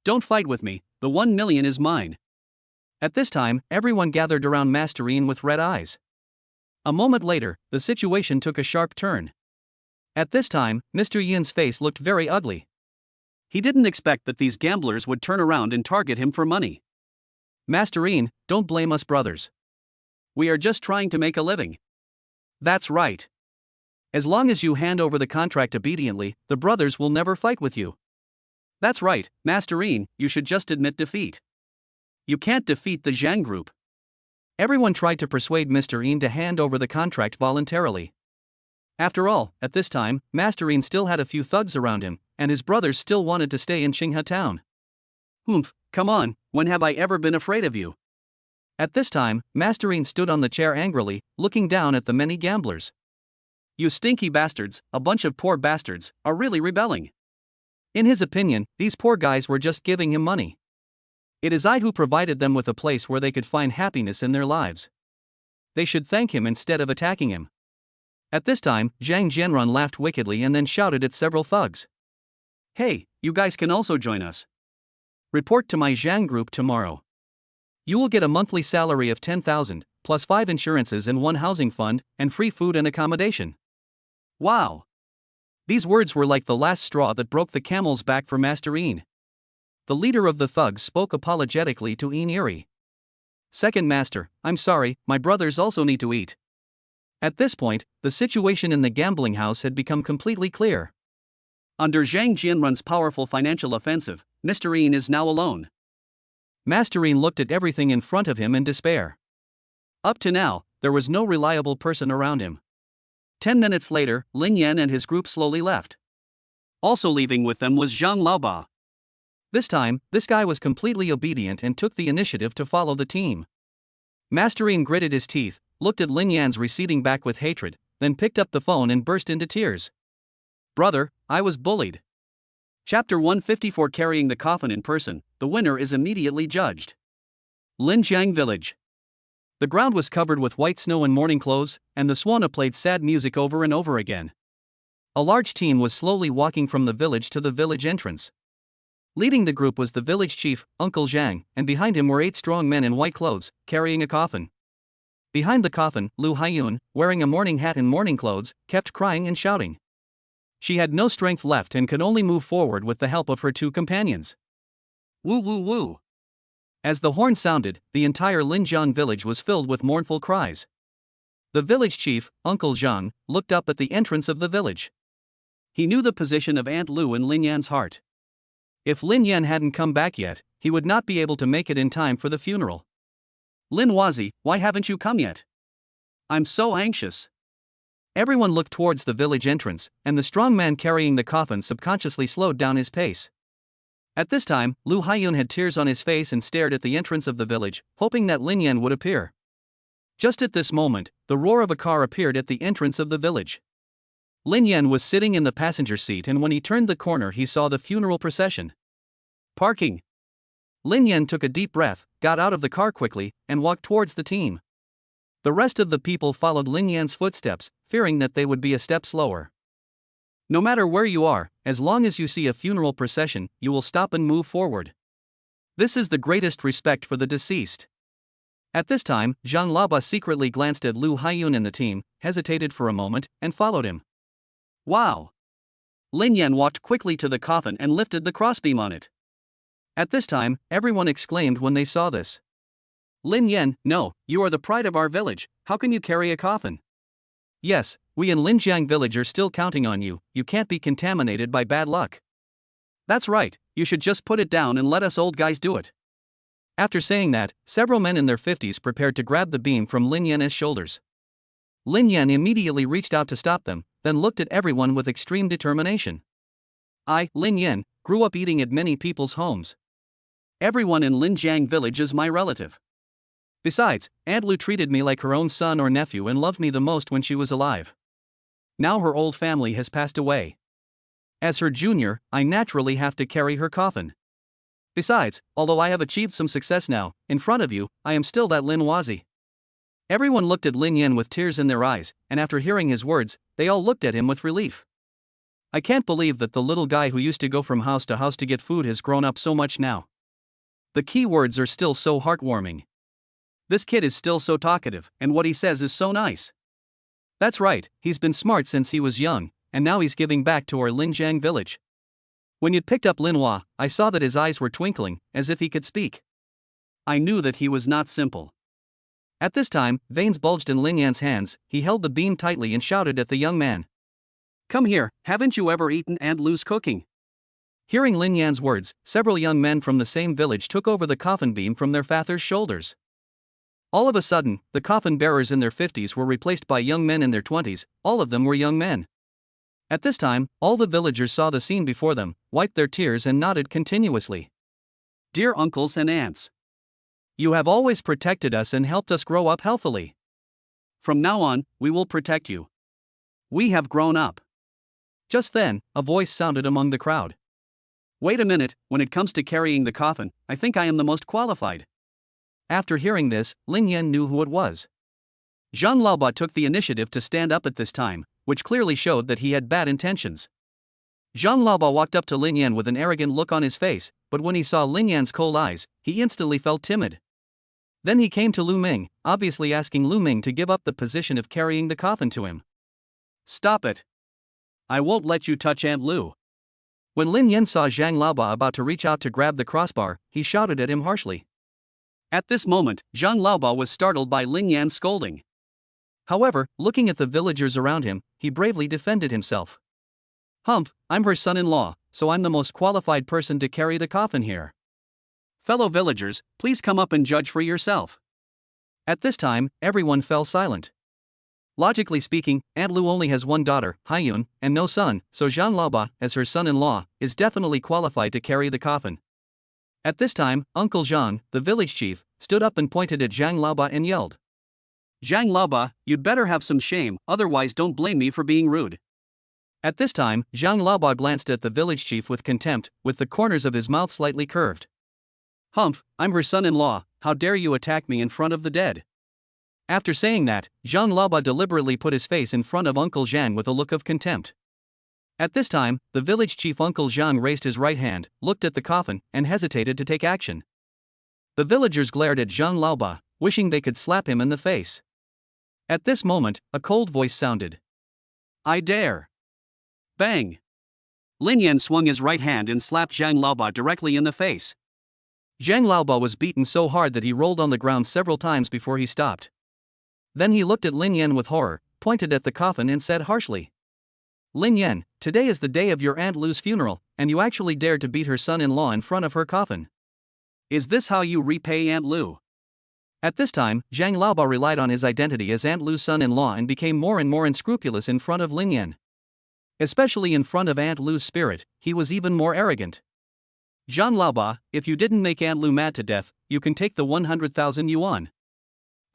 Don't fight with me, the 1 million is mine. At this time, everyone gathered around Master Yin with red eyes. A moment later, the situation took a sharp turn. At this time, Mr. Yin's face looked very ugly. He didn't expect that these gamblers would turn around and target him for money. Master Yin, don't blame us brothers. We are just trying to make a living. That's right. As long as you hand over the contract obediently, the brothers will never fight with you. That's right, Master Yin, you should just admit defeat. You can't defeat the Zhang Group. Everyone tried to persuade Mr. Yin to hand over the contract voluntarily. After all, at this time, Master Yin still had a few thugs around him, and his brothers still wanted to stay in Xinghe town. Come on, when have I ever been afraid of you? At this time, Master Yin stood on the chair angrily, looking down at the many gamblers. You stinky bastards, a bunch of poor bastards, are really rebelling. In his opinion, these poor guys were just giving him money. It is I who provided them with a place where they could find happiness in their lives. They should thank him instead of attacking him. At this time, Zhang Jianrun laughed wickedly and then shouted at several thugs. Hey, you guys can also join us. Report to my Zhang Group tomorrow. You will get a monthly salary of 10,000, plus 5 insurances and 1 housing fund, and free food and accommodation. Wow! These words were like the last straw that broke the camel's back for Master Yin. The leader of the thugs spoke apologetically to Yin Eri. Second Master, I'm sorry, my brothers also need to eat. At this point, the situation in the gambling house had become completely clear. Under Zhang Jianrun's powerful financial offensive, Mr. Yin is now alone. Master Yin looked at everything in front of him in despair. Up to now, there was no reliable person around him. 10 minutes later, Lin Yan and his group slowly left. Also leaving with them was Zhang Laoba. This time, this guy was completely obedient and took the initiative to follow the team. Masterine gritted his teeth, looked at Lin Yan's receding back with hatred, then picked up the phone and burst into tears. Brother, I was bullied. Chapter 154 Carrying the Coffin in Person, the winner is immediately judged. Linjiang Village. The ground was covered with white snow and mourning clothes, and the Swana played sad music over and over again. A large team was slowly walking from the village to the village entrance. Leading the group was the village chief, Uncle Zhang, and behind him were 8 strong men in white clothes, carrying a coffin. Behind the coffin, Lu Haiyun, wearing a mourning hat and mourning clothes, kept crying and shouting. She had no strength left and could only move forward with the help of her 2 companions. Woo woo woo. As the horn sounded, the entire Linjiang village was filled with mournful cries. The village chief, Uncle Zhang, looked up at the entrance of the village. He knew the position of Aunt Lu in Lin Yan's heart. If Lin Yan hadn't come back yet, he would not be able to make it in time for the funeral. Lin Wazi, why haven't you come yet? I'm so anxious. Everyone looked towards the village entrance, and the strong man carrying the coffin subconsciously slowed down his pace. At this time, Lu Haiyun had tears on his face and stared at the entrance of the village, hoping that Lin Yan would appear. Just at this moment, the roar of a car appeared at the entrance of the village. Lin Yan was sitting in the passenger seat, and when he turned the corner he saw the funeral procession. Parking. Lin Yan took a deep breath, got out of the car quickly, and walked towards the team. The rest of the people followed Lin Yan's footsteps, fearing that they would be a step slower. No matter where you are, as long as you see a funeral procession, you will stop and move forward. This is the greatest respect for the deceased. At this time, Zhang Laba secretly glanced at Lu Haiyun and the team, hesitated for a moment, and followed him. Wow! Lin Yan walked quickly to the coffin and lifted the crossbeam on it. At this time, everyone exclaimed when they saw this. Lin Yan, no, you are the pride of our village, how can you carry a coffin? Yes, we in Linjiang village are still counting on you, you can't be contaminated by bad luck. That's right, you should just put it down and let us old guys do it. After saying that, several men in their 50s prepared to grab the beam from Lin Yan's shoulders. Lin Yan immediately reached out to stop them, then looked at everyone with extreme determination. I, Lin Yan, grew up eating at many people's homes. Everyone in Linjiang village is my relative. Besides, Aunt Lu treated me like her own son or nephew and loved me the most when she was alive. Now her old family has passed away. As her junior, I naturally have to carry her coffin. Besides, although I have achieved some success now, in front of you, I am still that Lin Wazi. Everyone looked at Lin Yan with tears in their eyes, and after hearing his words, they all looked at him with relief. I can't believe that the little guy who used to go from house to house to get food has grown up so much now. The key words are still so heartwarming. This kid is still so talkative, and what he says is so nice. That's right, he's been smart since he was young, and now he's giving back to our Linjiang village. When you'd picked up Lin Hua, I saw that his eyes were twinkling, as if he could speak. I knew that he was not simple. At this time, veins bulged in Lin Yan's hands, he held the beam tightly and shouted at the young man. Come here, haven't you ever eaten Aunt Lu's cooking? Hearing Lin Yan's words, several young men from the same village took over the coffin beam from their father's shoulders. All of a sudden, the coffin bearers in their 50s were replaced by young men in their 20s, all of them were young men. At this time, all the villagers saw the scene before them, wiped their tears and nodded continuously. Dear uncles and aunts, you have always protected us and helped us grow up healthily. From now on, we will protect you. We have grown up. Just then, a voice sounded among the crowd. Wait a minute, when it comes to carrying the coffin, I think I am the most qualified. After hearing this, Lin Yan knew who it was. Zhang Laoba took the initiative to stand up at this time, which clearly showed that he had bad intentions. Zhang Laoba walked up to Lin Yan with an arrogant look on his face, but when he saw Lin Yan's cold eyes, he instantly felt timid. Then he came to Lu Ming, obviously asking Lu Ming to give up the position of carrying the coffin to him. Stop it. I won't let you touch Aunt Lu. When Lin Yan saw Zhang Laoba about to reach out to grab the crossbar, he shouted at him harshly. At this moment, Zhang Laoba was startled by Lin Yan's scolding. However, looking at the villagers around him, he bravely defended himself. Humph, I'm her son-in-law, so I'm the most qualified person to carry the coffin here. Fellow villagers, please come up and judge for yourself. At this time, everyone fell silent. Logically speaking, Aunt Lu only has one daughter, Haiyun, and no son, so Zhang Laoba, as her son-in-law, is definitely qualified to carry the coffin. At this time, Uncle Zhang, the village chief, stood up and pointed at Zhang Laoba and yelled, Zhang Laoba, you'd better have some shame, otherwise don't blame me for being rude. At this time, Zhang Laoba glanced at the village chief with contempt, with the corners of his mouth slightly curved. Humph, I'm her son-in-law, how dare you attack me in front of the dead? After saying that, Zhang Laoba deliberately put his face in front of Uncle Zhang with a look of contempt. At this time, the village chief Uncle Zhang raised his right hand, looked at the coffin, and hesitated to take action. The villagers glared at Zhang Laoba, wishing they could slap him in the face. At this moment, a cold voice sounded. I dare. Bang! Lin Yan swung his right hand and slapped Zhang Laoba directly in the face. Zhang Laoba was beaten so hard that he rolled on the ground several times before he stopped. Then he looked at Lin Yan with horror, pointed at the coffin and said harshly, Lin Yan, today is the day of your Aunt Lu's funeral, and you actually dared to beat her son-in-law in front of her coffin. Is this how you repay Aunt Lu? At this time, Zhang Laoba relied on his identity as Aunt Lu's son-in-law and became more and more unscrupulous in front of Lin Yan. Especially in front of Aunt Lu's spirit, he was even more arrogant. Zhang Laoba, if you didn't make Aunt Lu mad to death, you can take the 100,000 yuan.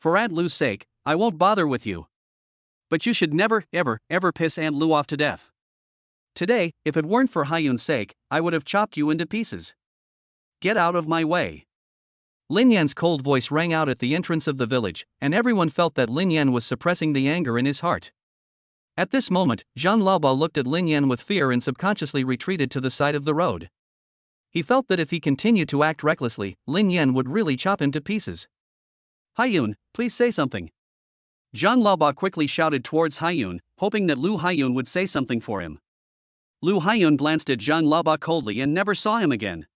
For Aunt Lu's sake, I won't bother with you. But you should never, ever piss Aunt Lu off to death. Today, if it weren't for Haiyun's sake, I would have chopped you into pieces. Get out of my way. Lin Yan's cold voice rang out at the entrance of the village, and everyone felt that Lin Yan was suppressing the anger in his heart. At this moment, Zhang Laoba looked at Lin Yan with fear and subconsciously retreated to the side of the road. He felt that if he continued to act recklessly, Lin Yan would really chop him to pieces. Haiyun, please say something. Zhang Laoba quickly shouted towards Haiyun, hoping that Lu Haiyun would say something for him. Lu Haiyun glanced at Zhang Laoba coldly and never saw him again.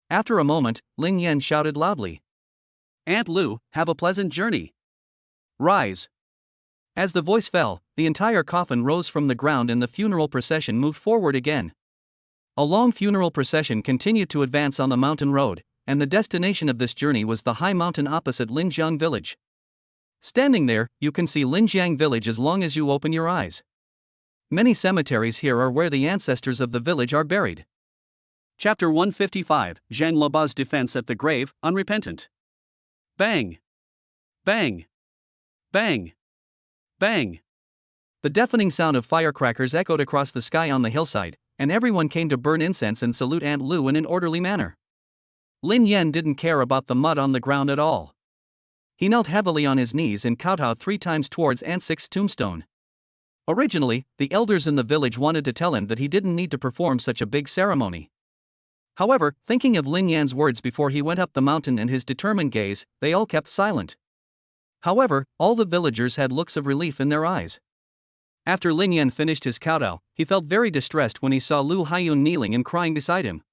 After a moment, Lin Yan shouted loudly, Aunt Lu, have a pleasant journey. Rise. As the voice fell, the entire coffin rose from the ground and the funeral procession moved forward again. A long funeral procession continued to advance on the mountain road, and the destination of this journey was the high mountain opposite Linjiang village. Standing there, you can see Linjiang village as long as you open your eyes. Many cemeteries here are where the ancestors of the village are buried. Chapter 155, Zhang Laoba's defense at the grave, unrepentant. Bang! Bang! Bang! Bang! The deafening sound of firecrackers echoed across the sky on the hillside, and everyone came to burn incense and salute Aunt Lu in an orderly manner. Lin Yan didn't care about the mud on the ground at all. He knelt heavily on his knees and kowtowed 3 times towards Aunt Six's tombstone. Originally, the elders in the village wanted to tell him that he didn't need to perform such a big ceremony. However, thinking of Lin Yan's words before he went up the mountain and his determined gaze, they all kept silent. However, all the villagers had looks of relief in their eyes. After Lin Yan finished his kowtow, he felt very distressed when he saw Lu Haiyun kneeling and crying beside him.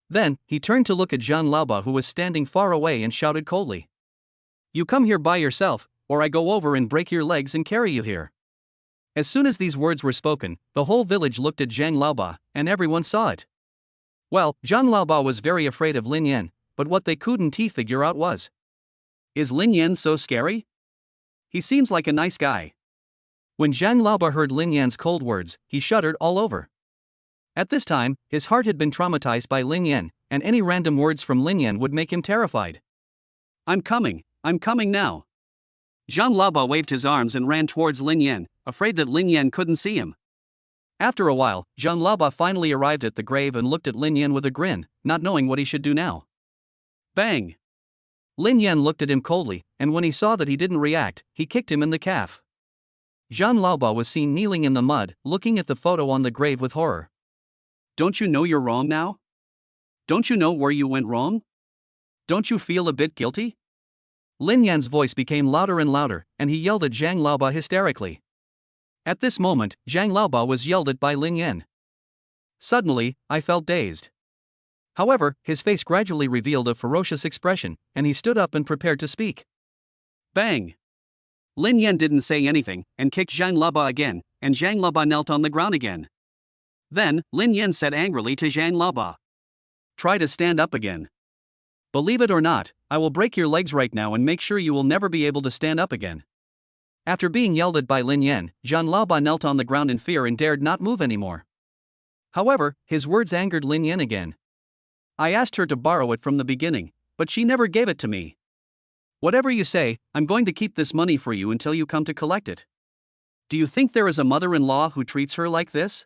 Then, he turned to look at Zhang Laoba, who was standing far away, and shouted coldly, You come here by yourself, or I go over and break your legs and carry you here. As soon as these words were spoken, the whole village looked at Zhang Laoba, and everyone saw it. Well, Zhang Laoba was very afraid of Lin Yan, but what they couldn't figure out was, is Lin Yan so scary? He seems like a nice guy. When Zhang Laoba heard Lin Yan's cold words, he shuddered all over. At this time, his heart had been traumatized by Lin Yan, and any random words from Lin Yan would make him terrified. I'm coming now. Zhang Laoba waved his arms and ran towards Lin Yan, afraid that Lin Yan couldn't see him. After a while, Zhang Laoba finally arrived at the grave and looked at Lin Yan with a grin, not knowing what he should do now. Bang! Lin Yan looked at him coldly, and when he saw that he didn't react, he kicked him in the calf. Zhang Laoba was seen kneeling in the mud, looking at the photo on the grave with horror. Don't you know you're wrong now? Don't you know where you went wrong? Don't you feel a bit guilty? Lin Yan's voice became louder and louder, and he yelled at Zhang Laoba hysterically. At this moment, Zhang Laoba was yelled at by Lin Yan. Suddenly, I felt dazed. However, his face gradually revealed a ferocious expression, and he stood up and prepared to speak. Bang! Lin Yan didn't say anything, and kicked Zhang Laoba again, and Zhang Laoba knelt on the ground again. Then, Lin Yan said angrily to Zhang Laoba, Try to stand up again. Believe it or not, I will break your legs right now and make sure you will never be able to stand up again. After being yelled at by Lin Yan, Zhang Laoba knelt on the ground in fear and dared not move anymore. However, his words angered Lin Yan again. I asked her to borrow it from the beginning, but she never gave it to me. Whatever you say, I'm going to keep this money for you until you come to collect it. Do you think there is a mother-in-law who treats her like this?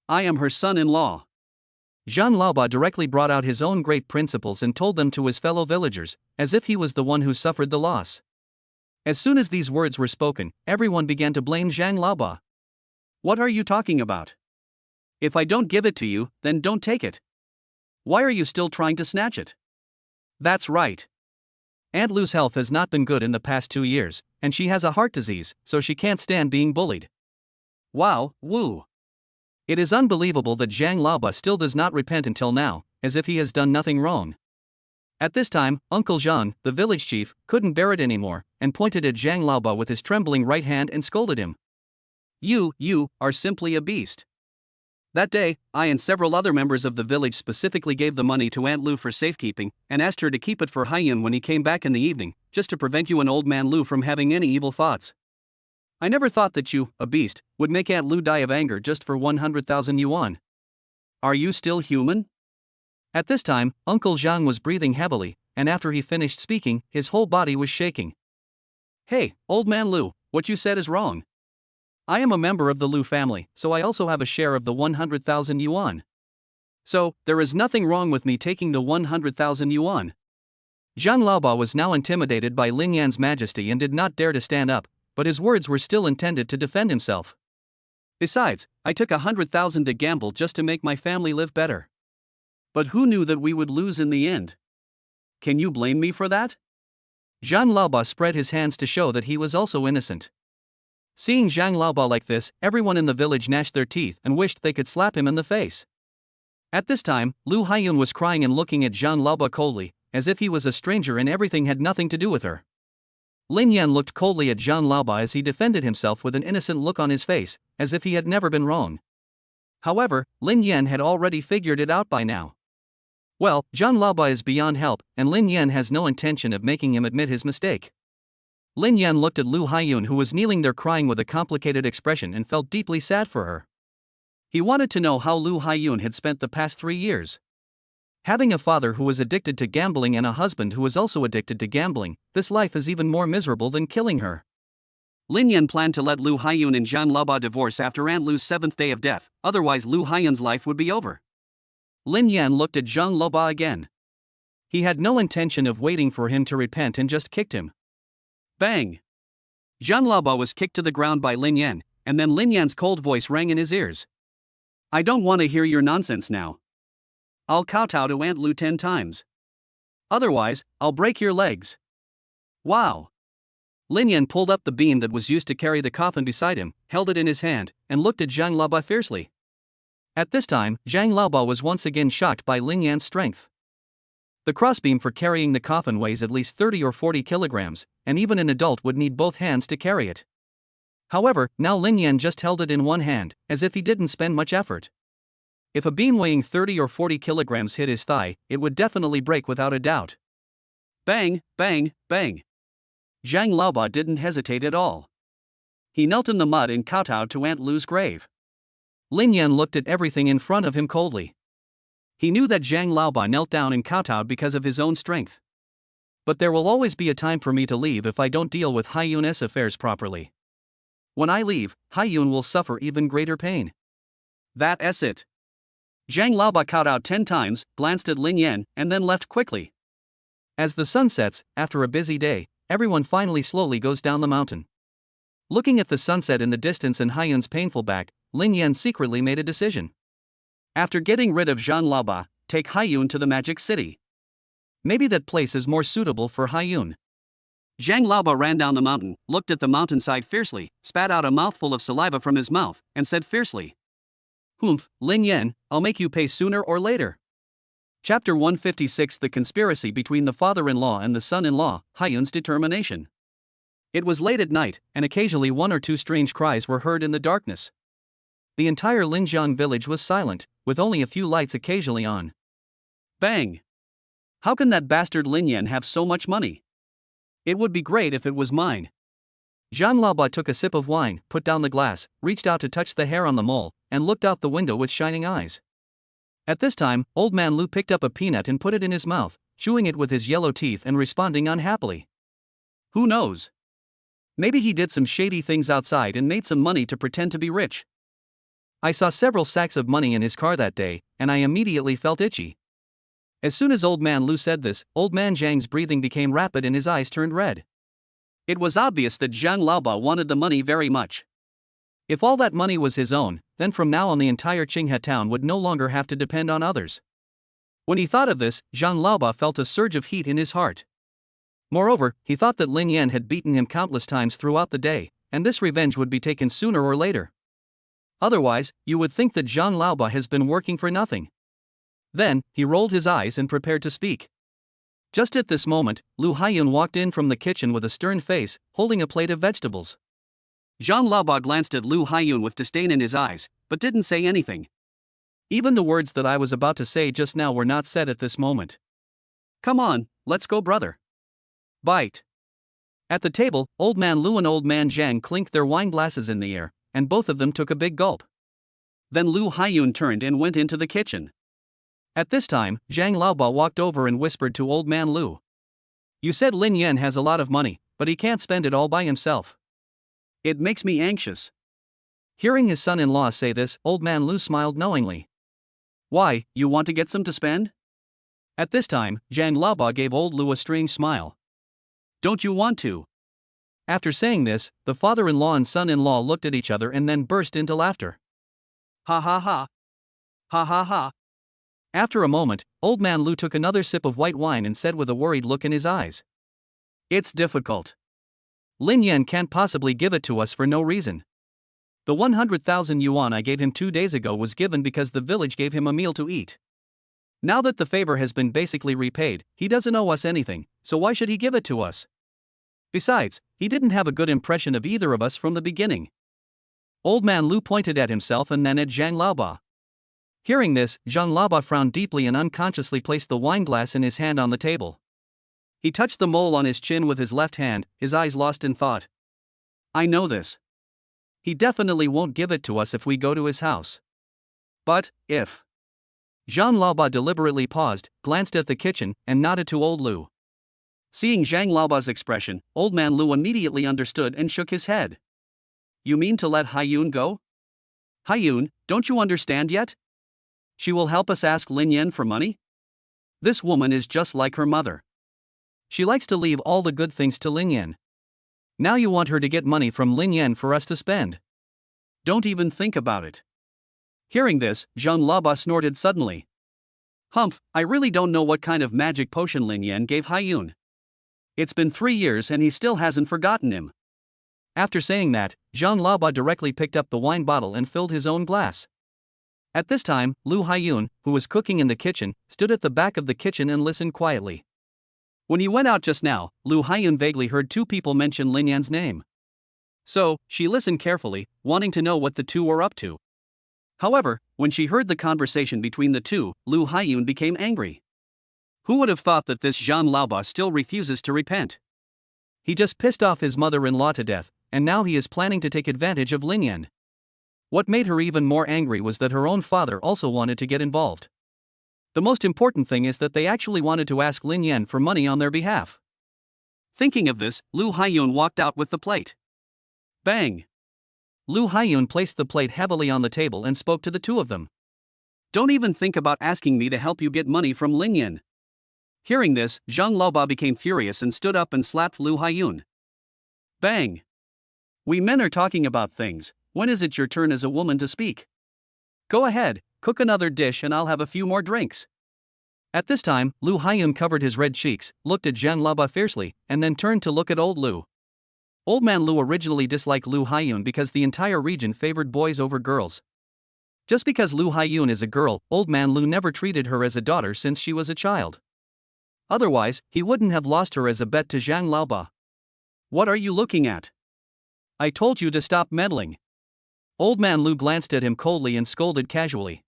I am her son-in-law. Zhang Laoba directly brought out his own great principles and told them to his fellow villagers, as if he was the one who suffered the loss. As soon as these words were spoken, everyone began to blame Zhang Laoba. What are you talking about? If I don't give it to you, then don't take it. Why are you still trying to snatch it? That's right. Aunt Lu's health has not been good in the past 2 years, and she has a heart disease, so she can't stand being bullied. Wow, woo. It is unbelievable that Zhang Laoba still does not repent until now, as if he has done nothing wrong. At this time, Uncle Zhang, the village chief, couldn't bear it anymore, and pointed at Zhang Laoba with his trembling right hand and scolded him. You are simply a beast. That day, I and several other members of the village specifically gave the money to Aunt Lu for safekeeping, and asked her to keep it for Haiyun when he came back in the evening, just to prevent you and old man Lu from having any evil thoughts. I never thought that you, a beast, would make Aunt Lu die of anger just for 100,000 yuan. Are you still human? At this time, Uncle Zhang was breathing heavily, and after he finished speaking, his whole body was shaking. Hey, old man Lu, what you said is wrong. I am a member of the Lu family, so I also have a share of the 100,000 yuan. So, there is nothing wrong with me taking the 100,000 yuan. Zhang Laoba was now intimidated by Lin Yan's majesty and did not dare to stand up, but his words were still intended to defend himself. Besides, I took 100,000 to gamble just to make my family live better. But who knew that we would lose in the end? Can you blame me for that? Zhang Laoba spread his hands to show that he was also innocent. Seeing Zhang Laoba like this, everyone in the village gnashed their teeth and wished they could slap him in the face. At this time, Lu Haiyun was crying and looking at Zhang Laoba coldly, as if he was a stranger and everything had nothing to do with her. Lin Yan looked coldly at Zhang Laoba as he defended himself with an innocent look on his face, as if he had never been wrong. However, Lin Yan had already figured it out by now. Well, Zhang Laoba is beyond help, and Lin Yan has no intention of making him admit his mistake. Lin Yan looked at Lu Haiyun, who was kneeling there crying with a complicated expression, and felt deeply sad for her. He wanted to know how Lu Haiyun had spent the past 3 years. Having a father who was addicted to gambling and a husband who was also addicted to gambling, this life is even more miserable than killing her. Lin Yan planned to let Lu Haiyun and Zhang Laoba divorce after Aunt Lu's 7th day of death, otherwise Lu Haiyun's life would be over. Lin Yan looked at Zhang Laoba again. He had no intention of waiting for him to repent and just kicked him. Bang! Zhang Laoba was kicked to the ground by Lin Yan, and then Lin Yan's cold voice rang in his ears. I don't want to hear your nonsense now. I'll kowtow to Aunt Lu 10 times. Otherwise, I'll break your legs. Wow! Lin Yan pulled up the beam that was used to carry the coffin beside him, held it in his hand, and looked at Zhang Laoba fiercely. At this time, Zhang Laoba was once again shocked by Lin Yan's strength. The crossbeam for carrying the coffin weighs at least 30 or 40 kilograms, and even an adult would need both hands to carry it. However, now Lin Yan just held it in one hand, as if he didn't spend much effort. If a beam weighing 30 or 40 kilograms hit his thigh, it would definitely break without a doubt. Bang, bang, bang. Zhang Laoba didn't hesitate at all. He knelt in the mud and kowtowed to Aunt Lu's grave. Lin Yan looked at everything in front of him coldly. He knew that Zhang Laoba knelt down and kowtowed because of his own strength. But there will always be a time for me to leave if I don't deal with Haiyun's affairs properly. When I leave, Haiyun will suffer even greater pain. That's it. Zhang Laoba kowtowed 10 times, glanced at Lin Yan, and then left quickly. As the sun sets, after a busy day, everyone finally slowly goes down the mountain. Looking at the sunset in the distance and Haiyun's painful back, Lin Yan secretly made a decision. After getting rid of Zhang Laoba, take Haiyun to the magic city. Maybe that place is more suitable for Haiyun. Zhang Laoba ran down the mountain, looked at the mountainside fiercely, spat out a mouthful of saliva from his mouth, and said fiercely, Humph, Lin Yan, I'll make you pay sooner or later. Chapter 156: The conspiracy between the father-in-law and the son-in-law, Haiyun's determination. It was late at night, and occasionally 1 or 2 strange cries were heard in the darkness. The entire Linjiang village was silent, with only a few lights occasionally on. Bang! How can that bastard Lin Yan have so much money? It would be great if it was mine. Zhang Laoba took a sip of wine, put down the glass, reached out to touch the hair on the mole, and looked out the window with shining eyes. At this time, Old Man Lu picked up a peanut and put it in his mouth, chewing it with his yellow teeth and responding unhappily. Who knows? Maybe he did some shady things outside and made some money to pretend to be rich. I saw several sacks of money in his car that day, and I immediately felt itchy. As soon as Old Man Lu said this, Old Man Zhang's breathing became rapid and his eyes turned red. It was obvious that Zhang Laoba wanted the money very much. If all that money was his own, then from now on the entire Qinghe town would no longer have to depend on others. When he thought of this, Zhang Laoba felt a surge of heat in his heart. Moreover, he thought that Lin Yan had beaten him countless times throughout the day, and this revenge would be taken sooner or later. Otherwise, you would think that Zhang Laoba has been working for nothing. Then, he rolled his eyes and prepared to speak. Just at this moment, Lu Haiyun walked in from the kitchen with a stern face, holding a plate of vegetables. Zhang Laoba glanced at Lu Haiyun with disdain in his eyes, but didn't say anything. Even the words that I was about to say just now were not said at this moment. Come on, let's go, brother. Bite. At the table, Old Man Lu and Old Man Zhang clinked their wine glasses in the air, and both of them took a big gulp. Then Lu Haiyun turned and went into the kitchen. At this time, Zhang Laoba walked over and whispered to Old Man Lu. You said Lin Yan has a lot of money, but he can't spend it all by himself. It makes me anxious. Hearing his son-in-law say this, Old Man Lu smiled knowingly. Why, you want to get some to spend? At this time, Zhang Laoba gave Old Lu a strange smile. Don't you want to? After saying this, the father-in-law and son-in-law looked at each other and then burst into laughter. Ha ha ha. Ha ha ha. After a moment, Old Man Lu took another sip of white wine and said with a worried look in his eyes. It's difficult. Lin Yan can't possibly give it to us for no reason. The 100,000 yuan I gave him 2 days ago was given because the village gave him a meal to eat. Now that the favor has been basically repaid, he doesn't owe us anything, so why should he give it to us? Besides, he didn't have a good impression of either of us from the beginning. Old Man Lu pointed at himself and then at Zhang Laoba. Hearing this, Zhang Laoba frowned deeply and unconsciously placed the wine glass in his hand on the table. He touched the mole on his chin with his left hand, his eyes lost in thought. I know this. He definitely won't give it to us if we go to his house. But, if... Zhang Laoba deliberately paused, glanced at the kitchen, and nodded to Old Lu. Seeing Zhang Laoba's expression, Old Man Lu immediately understood and shook his head. You mean to let Haiyun go? Haiyun, don't you understand yet? She will help us ask Lin Yan for money? This woman is just like her mother. She likes to leave all the good things to Lin Yan. Now you want her to get money from Lin Yan for us to spend. Don't even think about it. Hearing this, Zhang Laoba snorted suddenly. Humph, I really don't know what kind of magic potion Lin Yan gave Haiyun. It's been 3 years and he still hasn't forgotten him. After saying that, Zhang Laoba directly picked up the wine bottle and filled his own glass. At this time, Lu Haiyun, who was cooking in the kitchen, stood at the back of the kitchen and listened quietly. When he went out just now, Lu Haiyun vaguely heard 2 people mention Lin Yan's name. So, she listened carefully, wanting to know what the 2 were up to. However, when she heard the conversation between the 2, Lu Haiyun became angry. Who would have thought that this Zhang Laoba still refuses to repent? He just pissed off his mother-in-law to death, and now he is planning to take advantage of Lin Yan. What made her even more angry was that her own father also wanted to get involved. The most important thing is that they actually wanted to ask Lin Yan for money on their behalf. Thinking of this, Lu Haiyun walked out with the plate. Bang! Lu Haiyun placed the plate heavily on the table and spoke to the 2 of them. Don't even think about asking me to help you get money from Lin Yan. Hearing this, Zhang Laoba became furious and stood up and slapped Lu Haiyun. Bang! We men are talking about things, when is it your turn as a woman to speak? Go ahead, cook another dish and I'll have a few more drinks. At this time, Lu Haiyun covered his red cheeks, looked at Zhang Laoba fiercely, and then turned to look at Old Lu. Old Man Lu originally disliked Lu Haiyun because the entire region favored boys over girls. Just because Lu Haiyun is a girl, Old Man Lu never treated her as a daughter since she was a child. Otherwise, he wouldn't have lost her as a bet to Zhang Laoba. What are you looking at? I told you to stop meddling. Old Man Lu glanced at him coldly and scolded casually.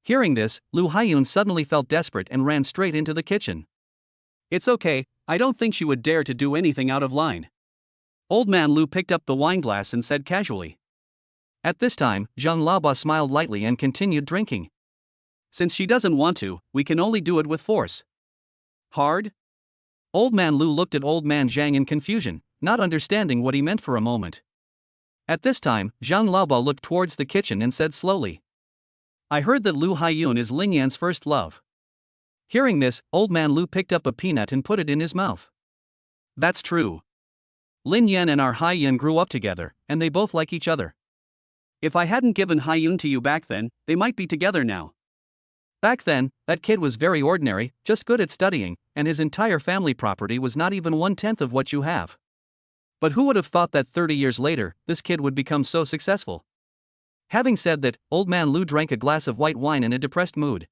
Hearing this, Lu Haiyun suddenly felt desperate and ran straight into the kitchen. It's okay, I don't think she would dare to do anything out of line. Old Man Lu picked up the wineglass and said casually. At this time, Zhang Laoba smiled lightly and continued drinking. Since she doesn't want to, we can only do it with force. Hard? Old Man Lu looked at Old Man Zhang in confusion, not understanding what he meant for a moment. At this time, Zhang Laoba looked towards the kitchen and said slowly. I heard that Lu Haiyun is Lin Yan's first love. Hearing this, Old Man Lu picked up a peanut and put it in his mouth. That's true. Lin Yan and our Haiyun grew up together, and they both like each other. If I hadn't given Haiyun to you back then, they might be together now. Back then, that kid was very ordinary, just good at studying, and his entire family property was not even 1/10 of what you have. But who would have thought that 30 years later, this kid would become so successful? Having said that, Old Man Lu drank a glass of white wine in a depressed mood.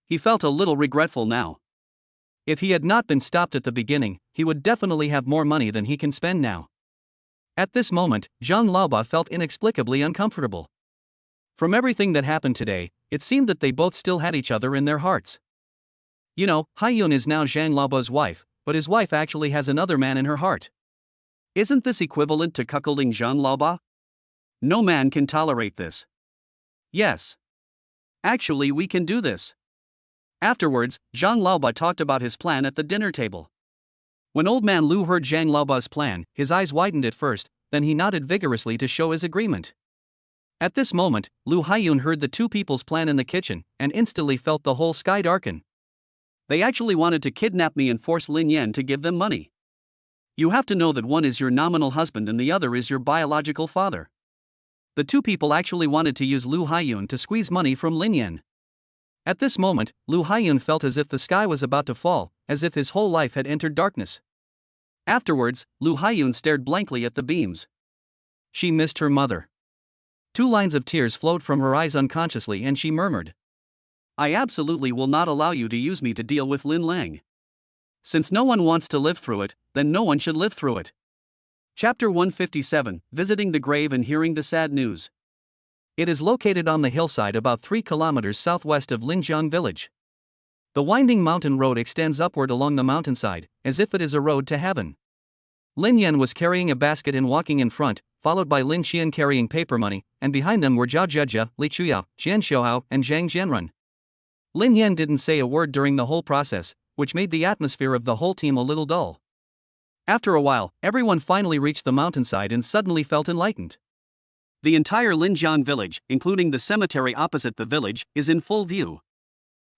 He felt a little regretful now. If he had not been stopped at the beginning, he would definitely have more money than he can spend now. At this moment, Zhang Laoba felt inexplicably uncomfortable. From everything that happened today, it seemed that they both still had each other in their hearts. You know, Haiyun is now Zhang Laoba's wife, but his wife actually has another man in her heart. Isn't this equivalent to cuckolding Zhang Laoba? No man can tolerate this. Yes. Actually, we can do this. Afterwards, Zhang Laoba talked about his plan at the dinner table. When Old Man Lu heard Zhang Laoba's plan, his eyes widened at first, then he nodded vigorously to show his agreement. At this moment, Lu Haiyun heard the two people's plan in the kitchen, and instantly felt the whole sky darken. They actually wanted to kidnap me and force Lin Yan to give them money. You have to know that one is your nominal husband and the other is your biological father. The two people actually wanted to use Lu Haiyun to squeeze money from Lin Yan. At this moment, Lu Haiyun felt as if the sky was about to fall, as if his whole life had entered darkness. Afterwards, Lu Haiyun stared blankly at the beams. She missed her mother. 2 lines of tears flowed from her eyes unconsciously and she murmured. I absolutely will not allow you to use me to deal with Lin Lang. Since no one wants to live through it, then no one should live through it. Chapter 157, Visiting the Grave and Hearing the Sad News. It is located on the hillside about 3 kilometers southwest of Linjiang village. The winding mountain road extends upward along the mountainside, as if it is a road to heaven. Lin Yan was carrying a basket and walking in front, followed by Lin Qian carrying paper money, and behind them were Zhao Zhejia, Li Chuyao, Jian Xiaohao, and Zhang Jianrun. Lin Yan didn't say a word during the whole process, which made the atmosphere of the whole team a little dull. After a while, everyone finally reached the mountainside and suddenly felt enlightened. The entire Linjiang village, including the cemetery opposite the village, is in full view.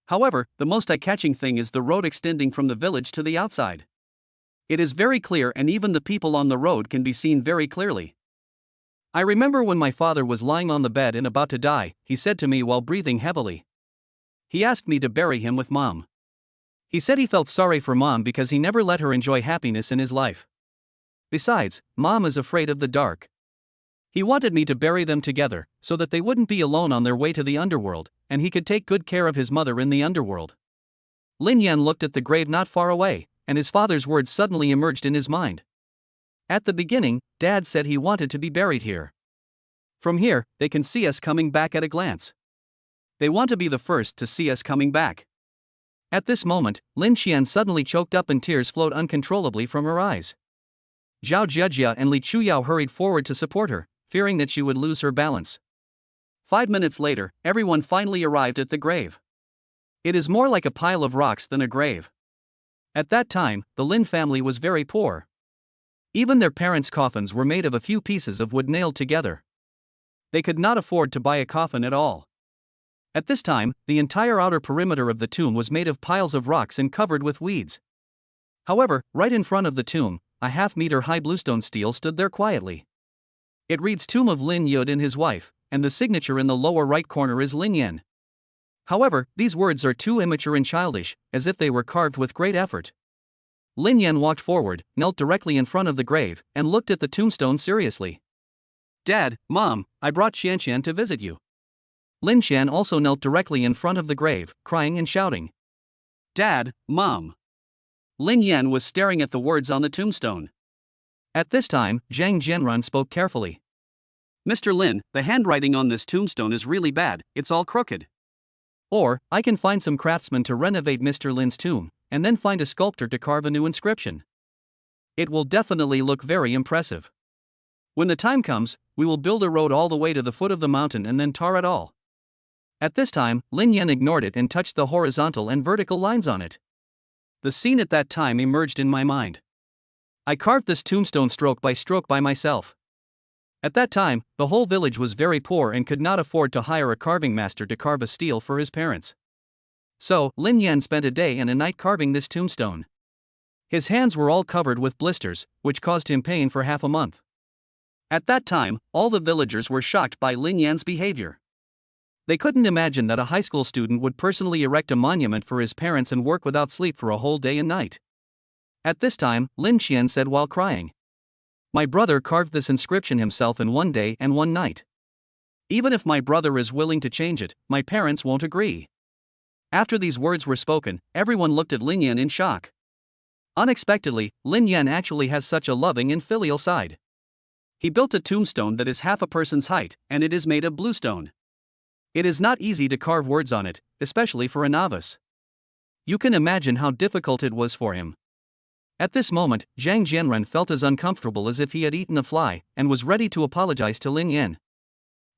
However, the most eye-catching thing is the road extending from the village to the outside. It is very clear and even the people on the road can be seen very clearly. I remember when my father was lying on the bed and about to die, he said to me while breathing heavily. He asked me to bury him with Mom. He said he felt sorry for Mom because he never let her enjoy happiness in his life. Besides, Mom is afraid of the dark. He wanted me to bury them together, so that they wouldn't be alone on their way to the underworld, and he could take good care of his mother in the underworld. Lin Yan looked at the grave not far away, and his father's words suddenly emerged in his mind. At the beginning, Dad said he wanted to be buried here. From here, they can see us coming back at a glance. They want to be the first to see us coming back. At this moment, Lin Qian suddenly choked up and tears flowed uncontrollably from her eyes. Zhao Zhejia and Li Chuyao hurried forward to support her, fearing that she would lose her balance. 5 minutes later, everyone finally arrived at the grave. It is more like a pile of rocks than a grave. At that time, the Lin family was very poor. Even their parents' coffins were made of a few pieces of wood nailed together. They could not afford to buy a coffin at all. At this time, the entire outer perimeter of the tomb was made of piles of rocks and covered with weeds. However, right in front of the tomb, a half-meter high bluestone stele stood there quietly. It reads Tomb of Lin Yud and his wife, and the signature in the lower right corner is Lin Yan. However, these words are too immature and childish, as if they were carved with great effort. Lin Yan walked forward, knelt directly in front of the grave, and looked at the tombstone seriously. Dad, Mom, I brought Xianxian to visit you. Lin Qian also knelt directly in front of the grave, crying and shouting. Dad, Mom. Lin Yan was staring at the words on the tombstone. At this time, Zhang Jianrun spoke carefully. Mr. Lin, the handwriting on this tombstone is really bad, it's all crooked. Or, I can find some craftsmen to renovate Mr. Lin's tomb, and then find a sculptor to carve a new inscription. It will definitely look very impressive. When the time comes, we will build a road all the way to the foot of the mountain and then tar it all." At this time, Lin Yan ignored it and touched the horizontal and vertical lines on it. The scene at that time emerged in my mind. I carved this tombstone stroke by myself. At that time, the whole village was very poor and could not afford to hire a carving master to carve a stele for his parents. So, Lin Yan spent a day and a night carving this tombstone. His hands were all covered with blisters, which caused him pain for half a month. At that time, all the villagers were shocked by Lin Yan's behavior. They couldn't imagine that a high school student would personally erect a monument for his parents and work without sleep for a whole day and night. At this time, Lin Qian said while crying, "My brother carved this inscription himself in one day and one night. Even if my brother is willing to change it, my parents won't agree." After these words were spoken, everyone looked at Lin Yan in shock. Unexpectedly, Lin Yan actually has such a loving and filial side. He built a tombstone that is half a person's height, and it is made of bluestone. It is not easy to carve words on it, especially for a novice. You can imagine how difficult it was for him. At this moment, Zhang Jianren felt as uncomfortable as if he had eaten a fly, and was ready to apologize to Lin Yan.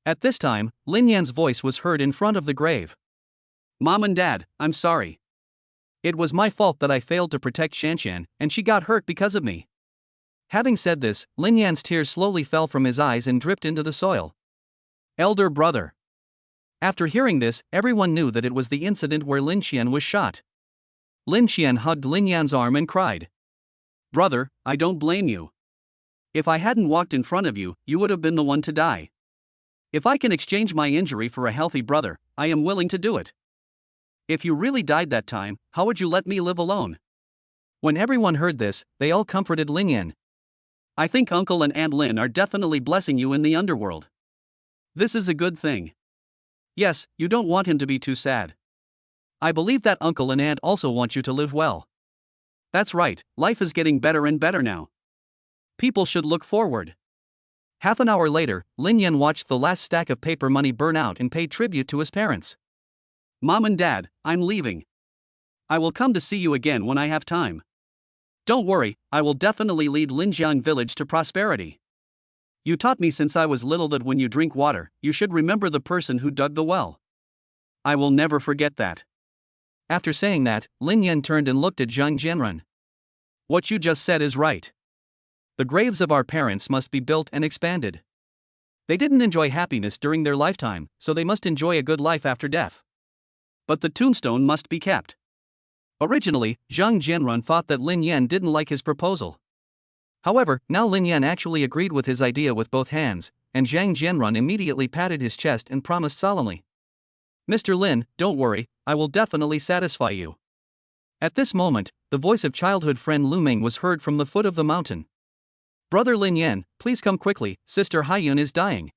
At this time, Lin Yan's voice was heard in front of the grave. "Mom and Dad, I'm sorry. It was my fault that I failed to protect Shanshan, and she got hurt because of me." Having said this, Lin Yan's tears slowly fell from his eyes and dripped into the soil. Elder brother. After hearing this, everyone knew that it was the incident where Lin Qian was shot. Lin Qian hugged Lin Yan's arm and cried, "Brother, I don't blame you. If I hadn't walked in front of you, you would have been the one to die. If I can exchange my injury for a healthy brother, I am willing to do it. If you really died that time, how would you let me live alone?" When everyone heard this, they all comforted Lin Yan. "I think Uncle and Aunt Lin are definitely blessing you in the underworld. This is a good thing. Yes, you don't want him to be too sad. I believe that Uncle and Aunt also want you to live well. That's right, life is getting better and better now. People should look forward." Half an hour later, Lin Yan watched the last stack of paper money burn out and paid tribute to his parents. "Mom and Dad, I'm leaving. I will come to see you again when I have time. Don't worry, I will definitely lead Linjiang village to prosperity. You taught me since I was little that when you drink water, you should remember the person who dug the well. I will never forget that." After saying that, Lin Yan turned and looked at Zhang Jianren. "What you just said is right. The graves of our parents must be built and expanded. They didn't enjoy happiness during their lifetime, so they must enjoy a good life after death. But the tombstone must be kept." Originally, Zhang Jianren thought that Lin Yan didn't like his proposal. However, now Lin Yan actually agreed with his idea with both hands, and Zhang Jianren immediately patted his chest and promised solemnly, "Mr. Lin, don't worry, I will definitely satisfy you." At this moment, the voice of childhood friend Lu Ming was heard from the foot of the mountain. "Brother Lin Yan, please come quickly, Sister Haiyun is dying."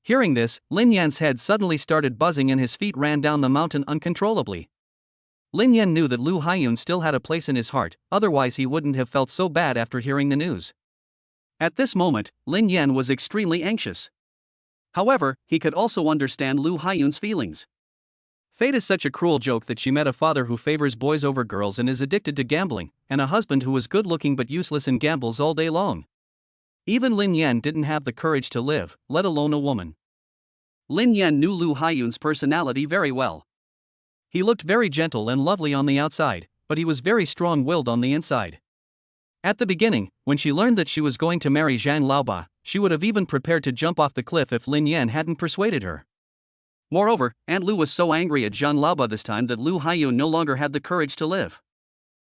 Hearing this, Lin Yan's head suddenly started buzzing and his feet ran down the mountain uncontrollably. Lin Yan knew that Lu Haiyun still had a place in his heart, otherwise he wouldn't have felt so bad after hearing the news. At this moment, Lin Yan was extremely anxious. However, he could also understand Lu Haiyun's feelings. Fate is such a cruel joke that she met a father who favors boys over girls and is addicted to gambling, and a husband who is good looking but useless and gambles all day long. Even Lin Yan didn't have the courage to live, let alone a woman. Lin Yan knew Lu Haiyun's personality very well. He looked very gentle and lovely on the outside, but he was very strong-willed on the inside. At the beginning, when she learned that she was going to marry Zhang Laoba, she would have even prepared to jump off the cliff if Lin Yan hadn't persuaded her. Moreover, Aunt Lu was so angry at Zhang Laoba this time that Lu Haiyun no longer had the courage to live.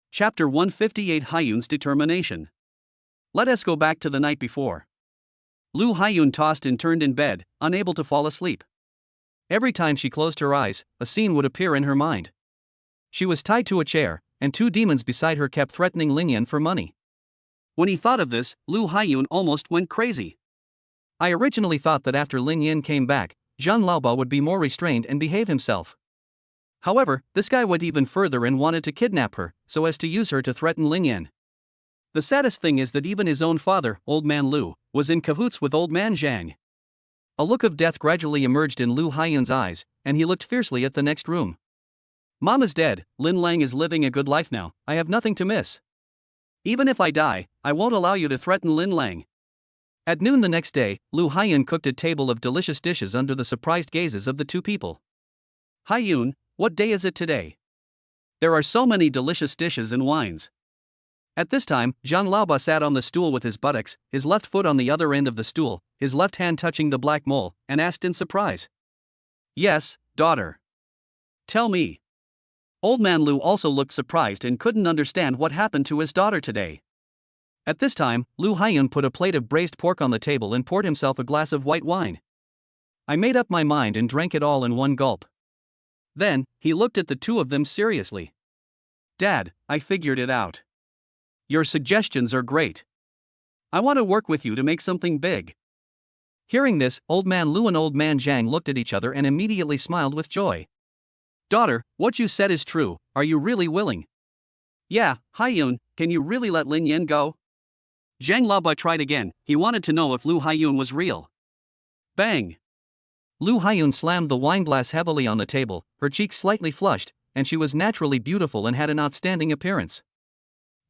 Chapter 158: Haiyun's Determination. Let us go back to the night before. Lu Haiyun tossed and turned in bed, unable to fall asleep. Every time she closed her eyes, a scene would appear in her mind. She was tied to a chair, and two demons beside her kept threatening Lin Yan for money. When he thought of this, Lu Haiyun almost went crazy. I originally thought that after Lin Yan came back, Zhang Laoba would be more restrained and behave himself. However, this guy went even further and wanted to kidnap her, so as to use her to threaten Lin Yan. The saddest thing is that even his own father, Old Man Lu, was in cahoots with Old Man Zhang. A look of death gradually emerged in Lu Haiyun's eyes, and he looked fiercely at the next room. Mom is dead, Lin Lang is living a good life now, I have nothing to miss. Even if I die, I won't allow you to threaten Lin Lang. At noon the next day, Lu Haiyun cooked a table of delicious dishes under the surprised gazes of the two people. Haiyun, what day is it today? There are so many delicious dishes and wines. At this time, Zhang Laoba sat on the stool with his buttocks, his left foot on the other end of the stool, his left hand touching the black mole, and asked in surprise. Yes, daughter. Tell me. Old man Lu also looked surprised and couldn't understand what happened to his daughter today. At this time, Lu Haiyun put a plate of braised pork on the table and poured himself a glass of white wine. I made up my mind and drank it all in one gulp. Then, he looked at the two of them seriously. Dad, I figured it out. Your suggestions are great. I want to work with you to make something big. Hearing this, Old Man Lu and Old Man Zhang looked at each other and immediately smiled with joy. Daughter, what you said is true, are you really willing? Yeah, Haiyun, can you really let Lin Yan go? Zhang Laobai tried again, he wanted to know if Lu Haiyun was real. Bang! Lu Haiyun slammed the wine glass heavily on the table, her cheeks slightly flushed, and she was naturally beautiful and had an outstanding appearance.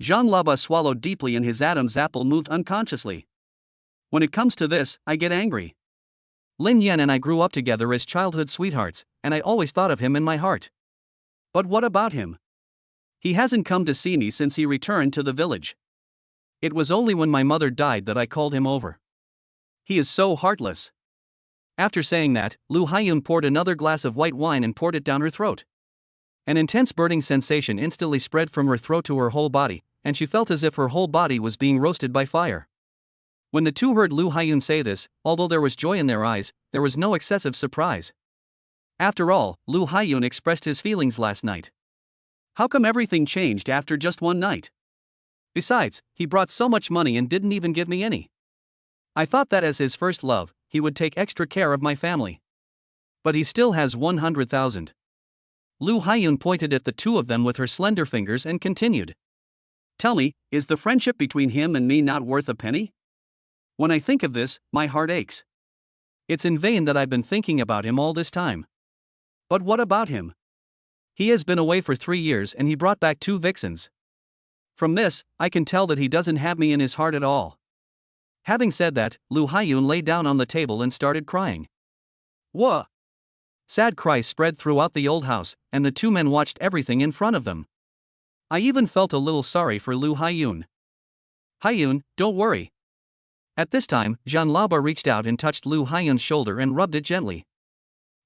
Zhang Laobai swallowed deeply and his Adam's apple moved unconsciously. When it comes to this, I get angry. Lin Yan and I grew up together as childhood sweethearts, and I always thought of him in my heart. But what about him? He hasn't come to see me since he returned to the village. It was only when my mother died that I called him over. He is so heartless. After saying that, Lu Haiyun poured another glass of white wine and poured it down her throat. An intense burning sensation instantly spread from her throat to her whole body, and she felt as if her whole body was being roasted by fire. When the two heard Lu Haiyun say this, although there was joy in their eyes, there was no excessive surprise. After all, Lu Haiyun expressed his feelings last night. How come everything changed after just one night? Besides, he brought so much money and didn't even give me any. I thought that as his first love, he would take extra care of my family. But he still has 100,000. Lu Haiyun pointed at the two of them with her slender fingers and continued. Tell me, is the friendship between him and me not worth a penny? When I think of this, my heart aches. It's in vain that I've been thinking about him all this time. But what about him? He has been away for 3 years and he brought back 2 vixens. From this, I can tell that he doesn't have me in his heart at all. Having said that, Lu Haiyun lay down on the table and started crying. Whoa! Sad cries spread throughout the old house, and the two men watched everything in front of them. I even felt a little sorry for Lu Haiyun. Haiyun, don't worry. At this time, Zhang Laoba reached out and touched Lu Haiyun's shoulder and rubbed it gently.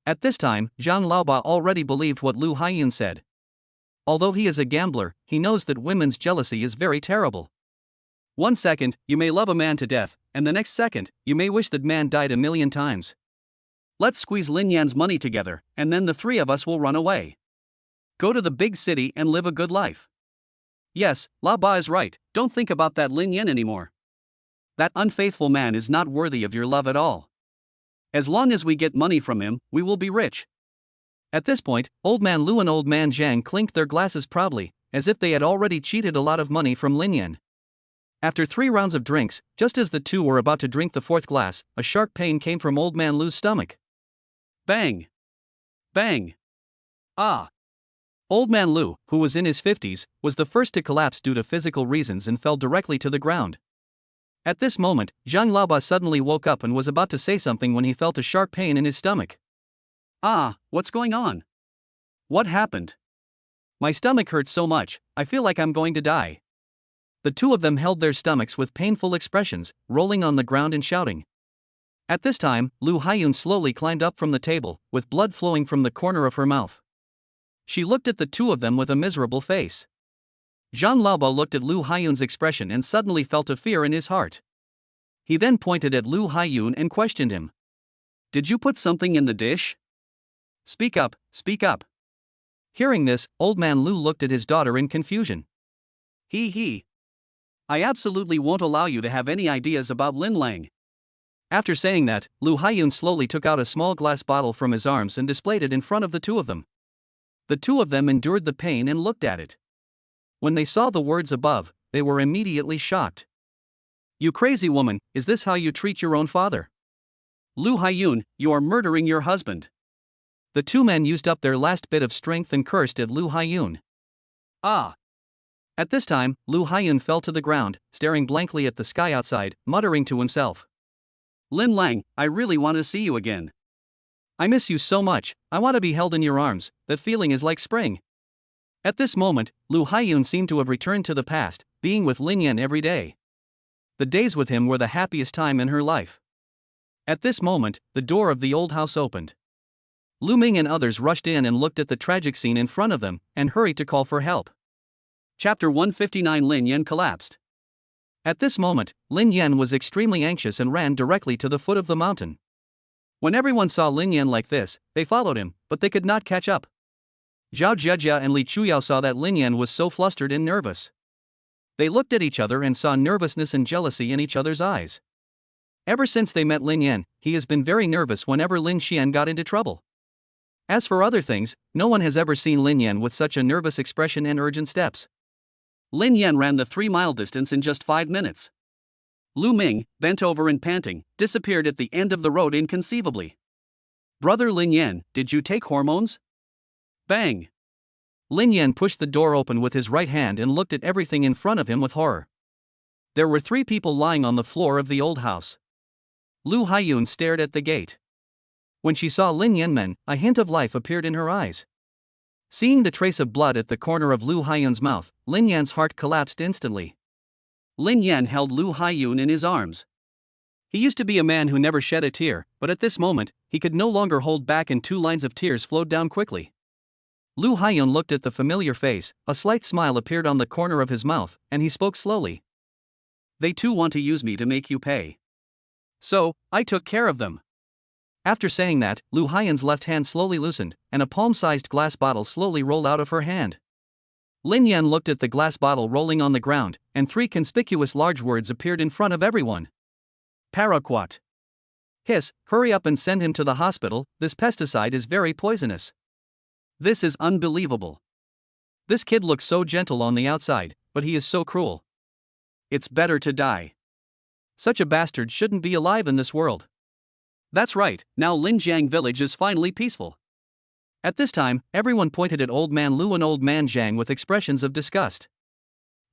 At this time, Zhang Laoba already believed what Lu Haiyun said. Although he is a gambler, he knows that women's jealousy is very terrible. 1 second, you may love a man to death, and the next second, you may wish that man died 1,000,000 times. Let's squeeze Lin Yan's money together, and then the 3 of us will run away. Go to the big city and live a good life. Yes, Laoba is right, don't think about that Lin Yan anymore. That unfaithful man is not worthy of your love at all. As long as we get money from him, we will be rich. At this point, Old Man Lu and Old Man Zhang clinked their glasses proudly, as if they had already cheated a lot of money from Lin Yan. After 3 rounds of drinks, just as the two were about to drink the 4th glass, a sharp pain came from Old Man Lu's stomach. Bang! Bang! Ah! Old Man Lu, who was in his 50s, was the first to collapse due to physical reasons and fell directly to the ground. At this moment, Zhang Laoba suddenly woke up and was about to say something when he felt a sharp pain in his stomach. Ah, what's going on? What happened? My stomach hurts so much, I feel like I'm going to die. The two of them held their stomachs with painful expressions, rolling on the ground and shouting. At this time, Lu Haiyun slowly climbed up from the table, with blood flowing from the corner of her mouth. She looked at the two of them with a miserable face. Zhang Laoba looked at Lu Haiyun's expression and suddenly felt a fear in his heart. He then pointed at Lu Haiyun and questioned him. Did you put something in the dish? Speak up, speak up. Hearing this, Old Man Lu looked at his daughter in confusion. He. I absolutely won't allow you to have any ideas about Lin Lang. After saying that, Lu Haiyun slowly took out a small glass bottle from his arms and displayed it in front of the two of them. The two of them endured the pain and looked at it. When they saw the words above, they were immediately shocked. You crazy woman, is this how you treat your own father? Lu Haiyun, you are murdering your husband. The two men used up their last bit of strength and cursed at Lu Haiyun. Ah! At this time, Lu Haiyun fell to the ground, staring blankly at the sky outside, muttering to himself. Lin Lang, I really want to see you again. I miss you so much, I want to be held in your arms, that feeling is like spring. At this moment, Lu Haiyun seemed to have returned to the past, being with Lin Yan every day. The days with him were the happiest time in her life. At this moment, the door of the old house opened. Lu Ming and others rushed in and looked at the tragic scene in front of them, and hurried to call for help. Chapter 159. Lin Yan collapsed. At this moment, Lin Yan was extremely anxious and ran directly to the foot of the mountain. When everyone saw Lin Yan like this, they followed him, but they could not catch up. Zhao Jiajia and Li Chuyao saw that Lin Yan was so flustered and nervous. They looked at each other and saw nervousness and jealousy in each other's eyes. Ever since they met Lin Yan, he has been very nervous whenever Lin Xian got into trouble. As for other things, no one has ever seen Lin Yan with such a nervous expression and urgent steps. Lin Yan ran the 3-mile distance in just 5 minutes. Lu Ming, bent over and panting, disappeared at the end of the road inconceivably. Brother Lin Yan, did you take hormones? Bang! Lin Yan pushed the door open with his right hand and looked at everything in front of him with horror. There were 3 people lying on the floor of the old house. Lu Haiyun stared at the gate. When she saw Lin Yan, a hint of life appeared in her eyes. Seeing the trace of blood at the corner of Lu Haiyun's mouth, Lin Yan's heart collapsed instantly. Lin Yan held Lu Haiyun in his arms. He used to be a man who never shed a tear, but at this moment, he could no longer hold back and 2 lines of tears flowed down quickly. Lu Haiyun looked at the familiar face, a slight smile appeared on the corner of his mouth, and he spoke slowly. They too want to use me to make you pay. So, I took care of them. After saying that, Lu Haiyun's left hand slowly loosened, and a palm-sized glass bottle slowly rolled out of her hand. Lin Yan looked at the glass bottle rolling on the ground, and 3 conspicuous large words appeared in front of everyone. Paraquat. Hiss, hurry up and send him to the hospital, this pesticide is very poisonous. This is unbelievable. This kid looks so gentle on the outside, but he is so cruel. It's better to die. Such a bastard shouldn't be alive in this world. That's right, now Linjiang village is finally peaceful. At this time, everyone pointed at Old Man Lu and Old Man Zhang with expressions of disgust.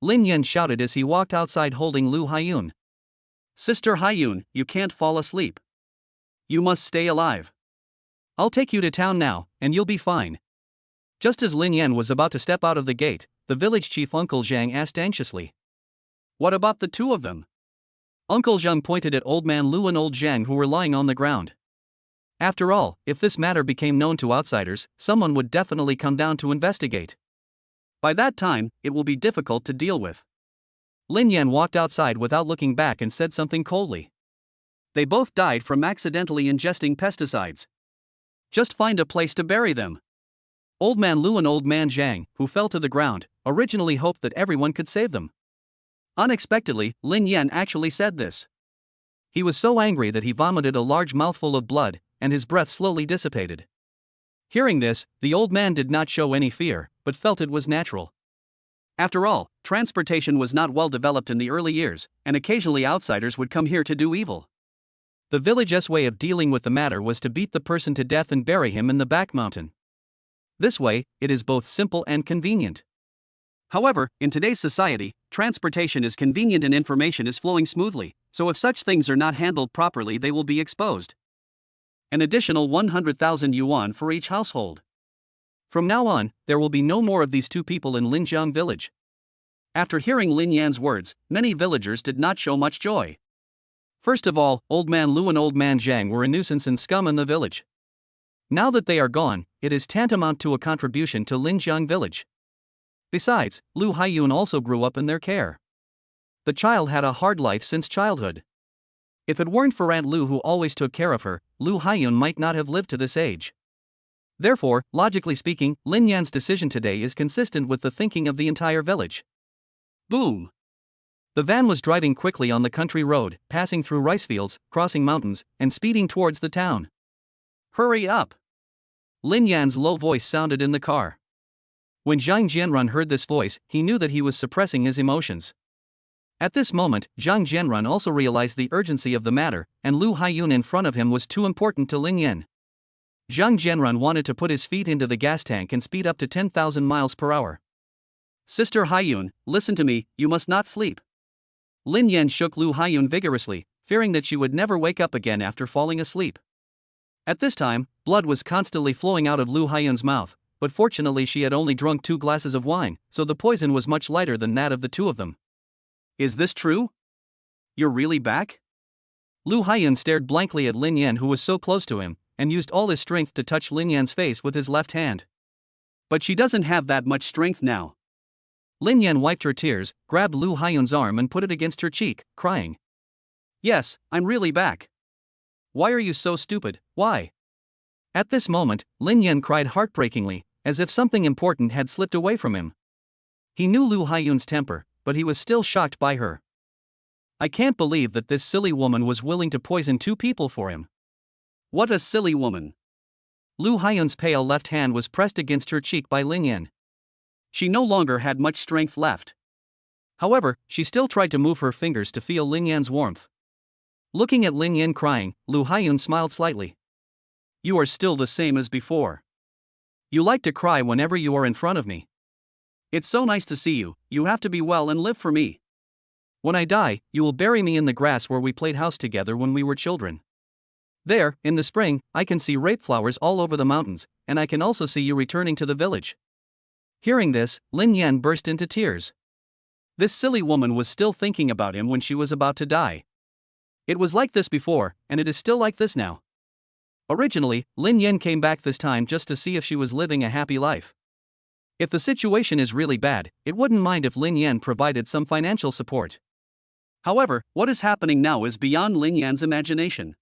Lin Yan shouted as he walked outside holding Lu Haiyun. Sister Haiyun, you can't fall asleep. You must stay alive. I'll take you to town now, and you'll be fine. Just as Lin Yan was about to step out of the gate, the village chief Uncle Zhang asked anxiously. What about the 2 of them? Uncle Zhang pointed at Old Man Lu and Old Zhang who were lying on the ground. After all, if this matter became known to outsiders, someone would definitely come down to investigate. By that time, it will be difficult to deal with. Lin Yan walked outside without looking back and said something coldly. They both died from accidentally ingesting pesticides. Just find a place to bury them. Old Man Lu and Old Man Zhang, who fell to the ground, originally hoped that everyone could save them. Unexpectedly, Lin Yan actually said this. He was so angry that he vomited a large mouthful of blood, and his breath slowly dissipated. Hearing this, the old man did not show any fear, but felt it was natural. After all, transportation was not well developed in the early years, and occasionally outsiders would come here to do evil. The village's way of dealing with the matter was to beat the person to death and bury him in the back mountain. This way, it is both simple and convenient. However, in today's society, transportation is convenient and information is flowing smoothly, so if such things are not handled properly, they will be exposed. An additional 100,000 yuan for each household. From now on, there will be no more of these 2 people in Linjiang village. After hearing Lin Yan's words, many villagers did not show much joy. First of all, Old Man Lu and Old Man Zhang were a nuisance and scum in the village. Now that they are gone, it is tantamount to a contribution to Linjiang village. Besides, Lu Haiyun also grew up in their care. The child had a hard life since childhood. If it weren't for Aunt Lu who always took care of her, Lu Haiyun might not have lived to this age. Therefore, logically speaking, Lin Yan's decision today is consistent with the thinking of the entire village. Boom! The van was driving quickly on the country road, passing through rice fields, crossing mountains, and speeding towards the town. Hurry up! Lin Yan's low voice sounded in the car. When Zhang Jianrun heard this voice, he knew that he was suppressing his emotions. At this moment, Zhang Jianrun also realized the urgency of the matter, and Lu Haiyun in front of him was too important to Lin Yan. Zhang Jianrun wanted to put his feet into the gas tank and speed up to 10,000 miles per hour. Sister Haiyun, listen to me, you must not sleep. Lin Yan shook Lu Haiyun vigorously, fearing that she would never wake up again after falling asleep. At this time, blood was constantly flowing out of Lu Haiyun's mouth, but fortunately she had only drunk 2 glasses of wine, so the poison was much lighter than that of the two of them. Is this true? You're really back? Lu Haiyun stared blankly at Lin Yan, who was so close to him, and used all his strength to touch Lin Yan's face with his left hand. But she doesn't have that much strength now. Lin Yan wiped her tears, grabbed Lu Haiyun's arm and put it against her cheek, crying. Yes, I'm really back. Why are you so stupid, why? At this moment, Lin Yan cried heartbreakingly, as if something important had slipped away from him. He knew Lu Haiyun's temper, but he was still shocked by her. I can't believe that this silly woman was willing to poison 2 people for him. What a silly woman. Lu Haiyun's pale left hand was pressed against her cheek by Lin Yan. She no longer had much strength left. However, she still tried to move her fingers to feel Lin Yan's warmth. Looking at Lin Yan crying, Lu Haiyun smiled slightly. You are still the same as before. You like to cry whenever you are in front of me. It's so nice to see you, you have to be well and live for me. When I die, you will bury me in the grass where we played house together when we were children. There, in the spring, I can see rape flowers all over the mountains, and I can also see you returning to the village. Hearing this, Lin Yan burst into tears. This silly woman was still thinking about him when she was about to die. It was like this before, and it is still like this now. Originally, Lin Yan came back this time just to see if she was living a happy life. If the situation is really bad, it wouldn't mind if Lin Yan provided some financial support. However, what is happening now is beyond Lin Yan's imagination.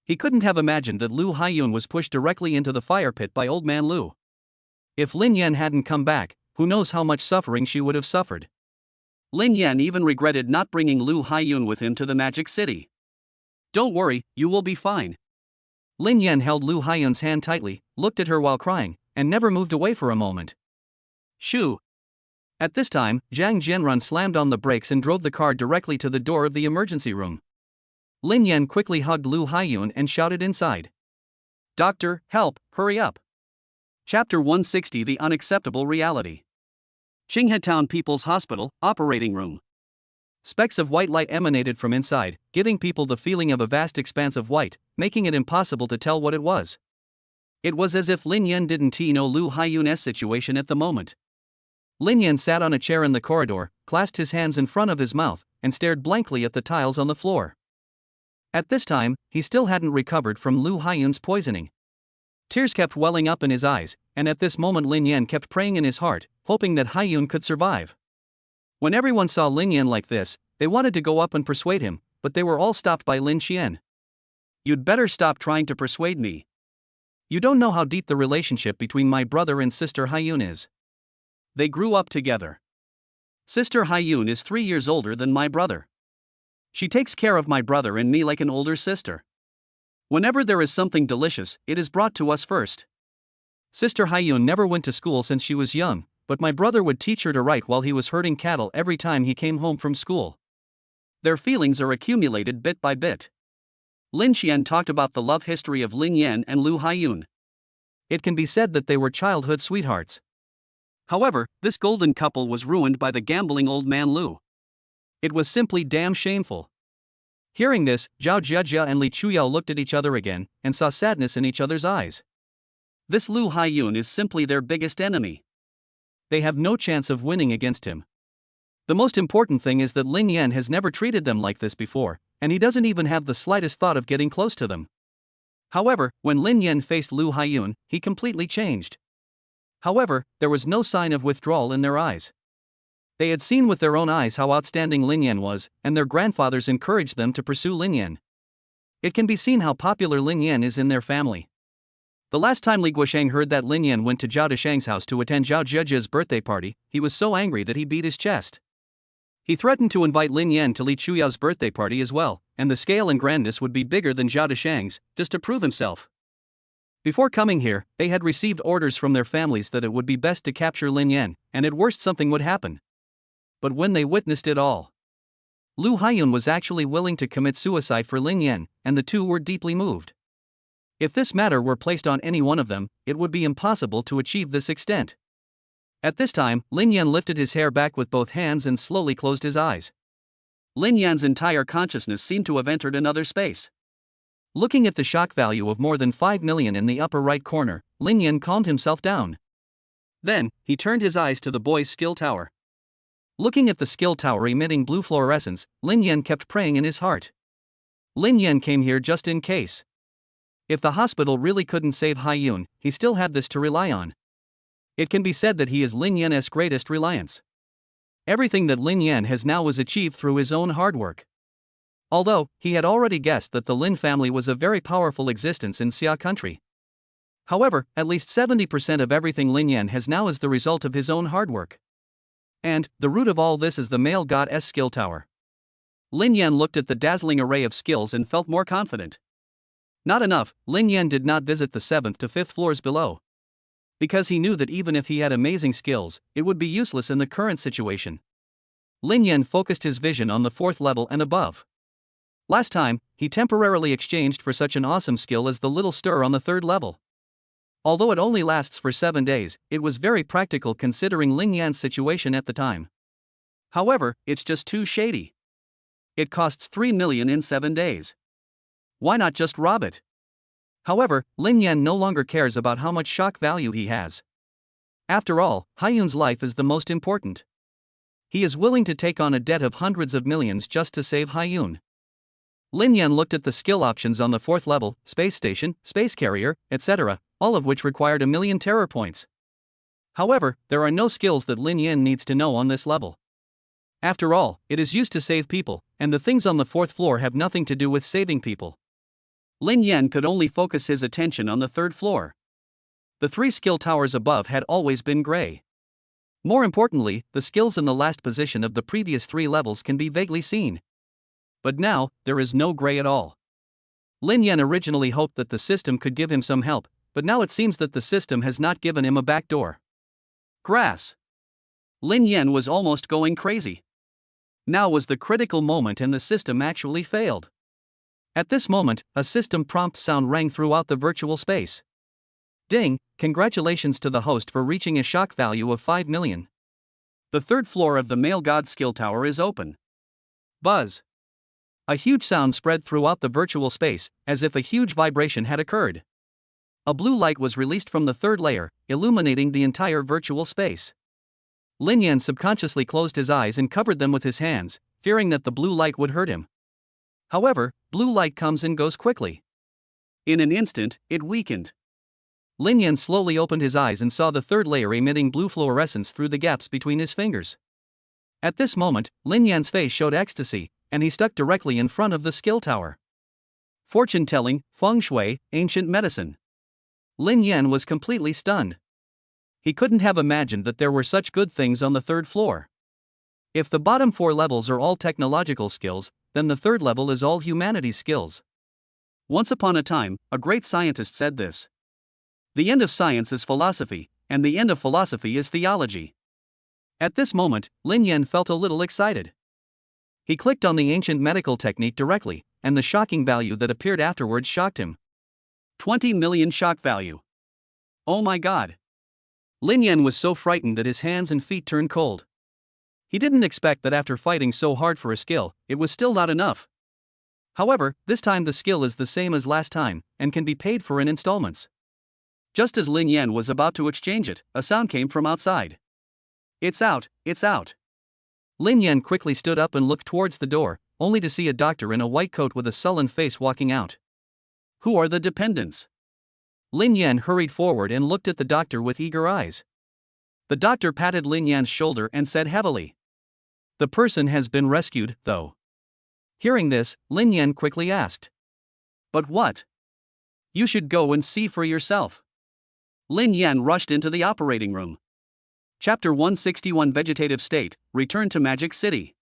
He couldn't have imagined that Lu Haiyun was pushed directly into the fire pit by Old Man Lu. If Lin Yan hadn't come back, who knows how much suffering she would have suffered. Lin Yan even regretted not bringing Lu Haiyun with him to the Magic City. Don't worry, you will be fine. Lin Yan held Lu Haiyun's hand tightly, looked at her while crying, and never moved away for a moment. Shoo! At this time, Zhang Jianrun slammed on the brakes and drove the car directly to the door of the emergency room. Lin Yan quickly hugged Lu Haiyun and shouted inside. Doctor, help, hurry up. Chapter 160 The Unacceptable Reality. Qinghetown People's Hospital, Operating Room. Specks of white light emanated from inside, giving people the feeling of a vast expanse of white, making it impossible to tell what it was. It was as if Lin Yan didn't know Lu Haiyun's situation at the moment. Lin Yan sat on a chair in the corridor, clasped his hands in front of his mouth, and stared blankly at the tiles on the floor. At this time, he still hadn't recovered from Lu Haiyun's poisoning. Tears kept welling up in his eyes, and at this moment Lin Yan kept praying in his heart, hoping that Haiyun could survive. When everyone saw Lin Yan like this, they wanted to go up and persuade him, but they were all stopped by Lin Qian. You'd better stop trying to persuade me. You don't know how deep the relationship between my brother and sister Haiyun is. They grew up together. Sister Haiyun is 3 years older than my brother. She takes care of my brother and me like an older sister. Whenever there is something delicious, it is brought to us first. Sister Haiyun never went to school since she was young, but my brother would teach her to write while he was herding cattle every time he came home from school. Their feelings are accumulated bit by bit. Lin Qian talked about the love history of Lin Yan and Lu Haiyun. It can be said that they were childhood sweethearts. However, this golden couple was ruined by the gambling old man Lu. It was simply damn shameful. Hearing this, Zhao Jiajia and Li Chuyao looked at each other again, and saw sadness in each other's eyes. This Lu Haiyun is simply their biggest enemy. They have no chance of winning against him. The most important thing is that Lin Yan has never treated them like this before, and he doesn't even have the slightest thought of getting close to them. However, when Lin Yan faced Lu Haiyun, he completely changed. However, there was no sign of withdrawal in their eyes. They had seen with their own eyes how outstanding Lin Yan was, and their grandfathers encouraged them to pursue Lin Yan. It can be seen how popular Lin Yan is in their family. The last time Li Guosheng heard that Lin Yan went to Zhao Desheng's house to attend Zhao Zhejia's birthday party, he was so angry that he beat his chest. He threatened to invite Lin Yan to Li Chuyao's birthday party as well, and the scale and grandness would be bigger than Zhao Desheng's, just to prove himself. Before coming here, they had received orders from their families that it would be best to capture Lin Yan, and at worst something would happen. But when they witnessed it all, Lu Haiyun was actually willing to commit suicide for Lin Yan, and the two were deeply moved. If this matter were placed on any one of them, it would be impossible to achieve this extent. At this time, Lin Yan lifted his hair back with both hands and slowly closed his eyes. Lin Yan's entire consciousness seemed to have entered another space. Looking at the shock value of more than 5 million in the upper right corner, Lin Yan calmed himself down. Then, he turned his eyes to the boy's skill tower. Looking at the skill tower emitting blue fluorescence, Lin Yan kept praying in his heart. Lin Yan came here just in case. If the hospital really couldn't save Haiyun, he still had this to rely on. It can be said that he is Lin Yan's greatest reliance. Everything that Lin Yan has now was achieved through his own hard work. Although, he had already guessed that the Lin family was a very powerful existence in Xia country. However, at least 70% of everything Lin Yan has now is the result of his own hard work. And, the root of all this is the male god's skill tower. Lin Yan looked at the dazzling array of skills and felt more confident. Not enough, Lin Yan did not visit the 7th to 5th floors below. Because he knew that even if he had amazing skills, it would be useless in the current situation. Lin Yan focused his vision on the 4th level and above. Last time, he temporarily exchanged for such an awesome skill as the little stir on the 3rd level. Although it only lasts for 7 days, it was very practical considering Lin Yan's situation at the time. However, it's just too shady. It costs 3 million in 7 days. Why not just rob it? However, Lin Yan no longer cares about how much shock value he has. After all, Haiyun's life is the most important. He is willing to take on a debt of hundreds of millions just to save Haiyun. Lin Yan looked at the skill options on the 4th level, space station, space carrier, etc., all of which required 1 million terror points. However, there are no skills that Lin Yan needs to know on this level. After all, it is used to save people, and the things on the 4th floor have nothing to do with saving people. Lin Yan could only focus his attention on the 3rd floor. The 3 skill towers above had always been gray. More importantly, the skills in the last position of the previous 3 levels can be vaguely seen. But now, there is no gray at all. Lin Yan originally hoped that the system could give him some help, but now it seems that the system has not given him a backdoor. Grass. Lin Yan was almost going crazy. Now was the critical moment and the system actually failed. At this moment, a system prompt sound rang throughout the virtual space. Ding, congratulations to the host for reaching a shock value of 5 million. The 3rd floor of the male god skill tower is open. Buzz. A huge sound spread throughout the virtual space, as if a huge vibration had occurred. A blue light was released from the 3rd layer, illuminating the entire virtual space. Lin Yan subconsciously closed his eyes and covered them with his hands, fearing that the blue light would hurt him. However, blue light comes and goes quickly. In an instant, it weakened. Lin Yan slowly opened his eyes and saw the 3rd layer emitting blue fluorescence through the gaps between his fingers. At this moment, Lin Yan's face showed ecstasy, and he stuck directly in front of the skill tower. Fortune telling, feng shui, ancient medicine. Lin Yan was completely stunned. He couldn't have imagined that there were such good things on the 3rd floor. If the bottom 4 levels are all technological skills, then the 3rd level is all humanities skills. Once upon a time, a great scientist said this. The end of science is philosophy, and the end of philosophy is theology. At this moment, Lin Yan felt a little excited. He clicked on the ancient medical technique directly, and the shocking value that appeared afterwards shocked him. 20 million shock value. Oh my god. Lin Yan was so frightened that his hands and feet turned cold. He didn't expect that after fighting so hard for a skill, it was still not enough. However, this time the skill is the same as last time, and can be paid for in installments. Just as Lin Yan was about to exchange it, a sound came from outside. It's out, it's out. Lin Yan quickly stood up and looked towards the door, only to see a doctor in a white coat with a sullen face walking out. Who are the dependents? Lin Yan hurried forward and looked at the doctor with eager eyes. The doctor patted Lin Yan's shoulder and said heavily, "The person has been rescued, though." Hearing this, Lin Yan quickly asked, "But what?" "You should go and see for yourself." Lin Yan rushed into the operating room. Chapter 161 Vegetative State, Return to Magic City.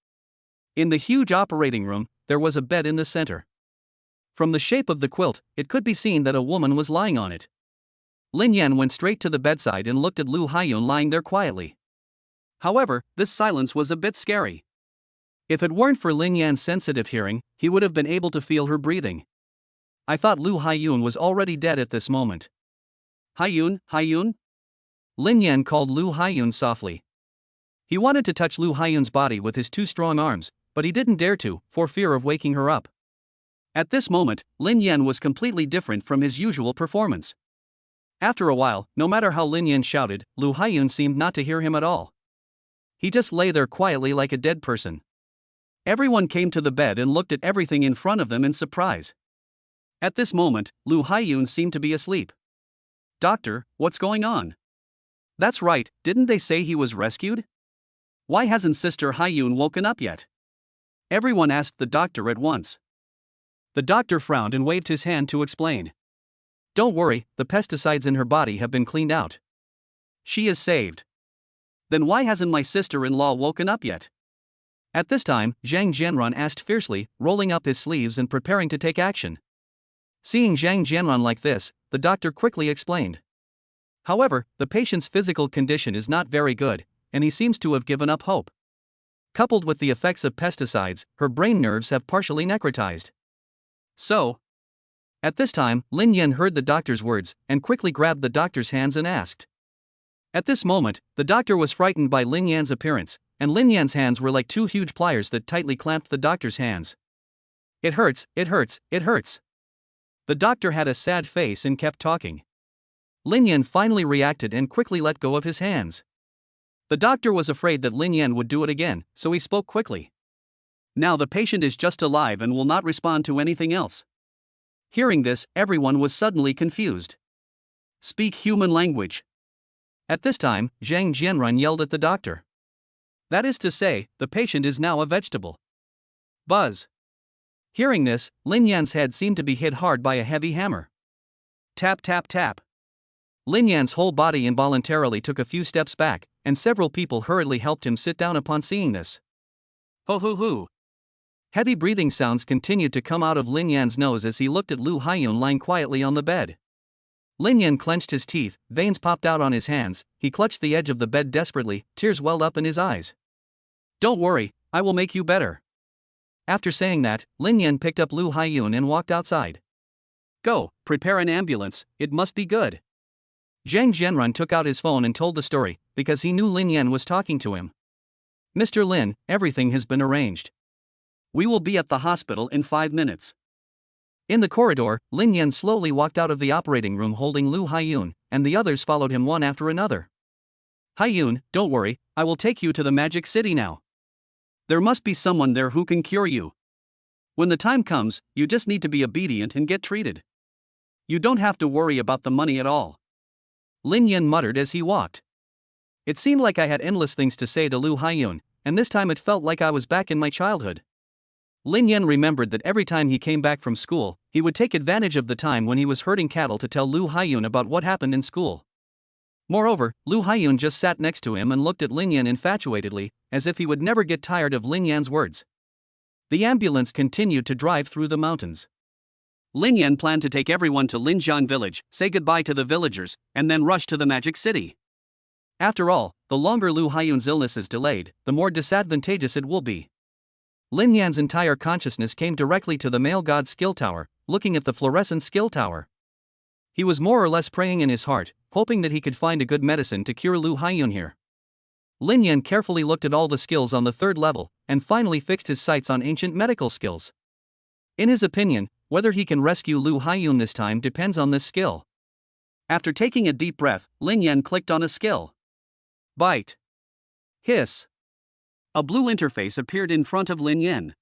In the huge operating room, there was a bed in the center. From the shape of the quilt, it could be seen that a woman was lying on it. Lin Yan went straight to the bedside and looked at Lu Haiyun lying there quietly. However, this silence was a bit scary. If it weren't for Lin Yan's sensitive hearing, he would have been able to feel her breathing. I thought Lu Haiyun was already dead at this moment. Haiyun, Haiyun? Lin Yan called Lu Haiyun softly. He wanted to touch Lu Haiyun's body with his two strong arms, but he didn't dare to, for fear of waking her up. At this moment, Lin Yan was completely different from his usual performance. After a while, no matter how Lin Yan shouted, Lu Haiyun seemed not to hear him at all. He just lay there quietly like a dead person. Everyone came to the bed and looked at everything in front of them in surprise. At this moment, Lu Haiyun seemed to be asleep. "Doctor, what's going on?" "That's right, didn't they say he was rescued? Why hasn't Sister Haiyun woken up yet?" Everyone asked the doctor at once. The doctor frowned and waved his hand to explain. "Don't worry, the pesticides in her body have been cleaned out. She is saved." "Then why hasn't my sister-in-law woken up yet?" At this time, Zhang Jianran asked fiercely, rolling up his sleeves and preparing to take action. Seeing Zhang Jianran like this, the doctor quickly explained. However, the patient's physical condition is not very good, and he seems to have given up hope. Coupled with the effects of pesticides, her brain nerves have partially necrotized. So, at this time, Lin Yan heard the doctor's words and quickly grabbed the doctor's hands and asked. At this moment, the doctor was frightened by Lin Yan's appearance, and Lin Yan's hands were like two huge pliers that tightly clamped the doctor's hands. "It hurts, it hurts, it hurts." The doctor had a sad face and kept talking. Lin Yan finally reacted and quickly let go of his hands. The doctor was afraid that Lin Yan would do it again, so he spoke quickly. "Now the patient is just alive and will not respond to anything else." Hearing this, everyone was suddenly confused. "Speak human language." At this time, Zhang Jianran yelled at the doctor. "That is to say, the patient is now a vegetable." Buzz. Hearing this, Lin Yan's head seemed to be hit hard by a heavy hammer. Tap tap tap. Lin Yan's whole body involuntarily took a few steps back, and several people hurriedly helped him sit down upon seeing this. Ho ho ho. Heavy breathing sounds continued to come out of Lin Yan's nose as he looked at Lu Haiyun lying quietly on the bed. Lin Yan clenched his teeth, veins popped out on his hands, he clutched the edge of the bed desperately, tears welled up in his eyes. "Don't worry, I will make you better." After saying that, Lin Yan picked up Lu Haiyun and walked outside. "Go, prepare an ambulance, it must be good." Zhang Jianran took out his phone and told the story, because he knew Lin Yan was talking to him. "Mr. Lin, everything has been arranged. We will be at the hospital in 5 minutes." In the corridor, Lin Yan slowly walked out of the operating room holding Lu Haiyun, and the others followed him one after another. "Haiyun, don't worry, I will take you to the Magic City now. There must be someone there who can cure you. When the time comes, you just need to be obedient and get treated. You don't have to worry about the money at all." Lin Yan muttered as he walked. It seemed like I had endless things to say to Lu Haiyun, and this time it felt like I was back in my childhood. Lin Yan remembered that every time he came back from school, he would take advantage of the time when he was herding cattle to tell Lu Haiyun about what happened in school. Moreover, Lu Haiyun just sat next to him and looked at Lin Yan infatuatedly, as if he would never get tired of Lin Yan's words. The ambulance continued to drive through the mountains. Lin Yan planned to take everyone to Linjian village, say goodbye to the villagers, and then rush to the Magic City. After all, the longer Lu Haiyun's illness is delayed, the more disadvantageous it will be. Lin Yan's entire consciousness came directly to the male god skill tower, looking at the fluorescent skill tower. He was more or less praying in his heart, hoping that he could find a good medicine to cure Lu Haiyun here. Lin Yan carefully looked at all the skills on the 3rd level, and finally fixed his sights on ancient medical skills. In his opinion, whether he can rescue Lu Haiyun this time depends on this skill. After taking a deep breath, Lin Yan clicked on a skill. Bite. Hiss. A blue interface appeared in front of Lin Yan.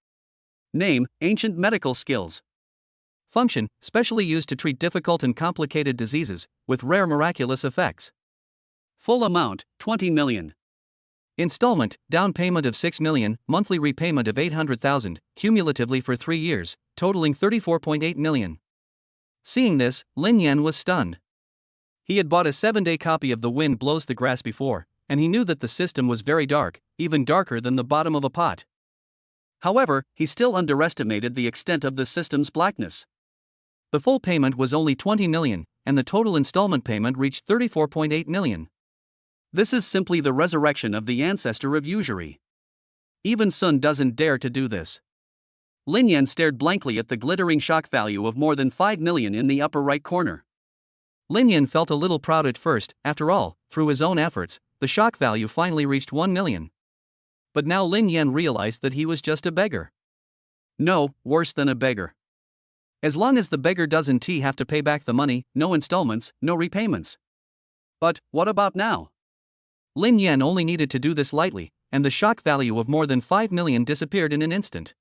Name, Ancient Medical Skills. Function, specially used to treat difficult and complicated diseases, with rare miraculous effects. Full amount, 20 million. Installment, down payment of 6 million, monthly repayment of 800,000, cumulatively for 3 years, totaling 34.8 million. Seeing this, Lin Yan was stunned. He had bought a 7-day copy of The Wind Blows the Grass before, and he knew that the system was very dark, even darker than the bottom of a pot. However, he still underestimated the extent of the system's blackness. The full payment was only 20 million, and the total installment payment reached 34.8 million. This is simply the resurrection of the ancestor of usury. Even Sun doesn't dare to do this. Lin Yan stared blankly at the glittering shock value of more than 5 million in the upper right corner. Lin Yan felt a little proud at first. After all, through his own efforts, the shock value finally reached 1 million. But now Lin Yan realized that he was just a beggar. No, worse than a beggar. As long as the beggar doesn't have to pay back the money, No installments, no repayments. But what about now? Lin Yan only needed to do this lightly, and the shock value of more than 5 million disappeared in an instant.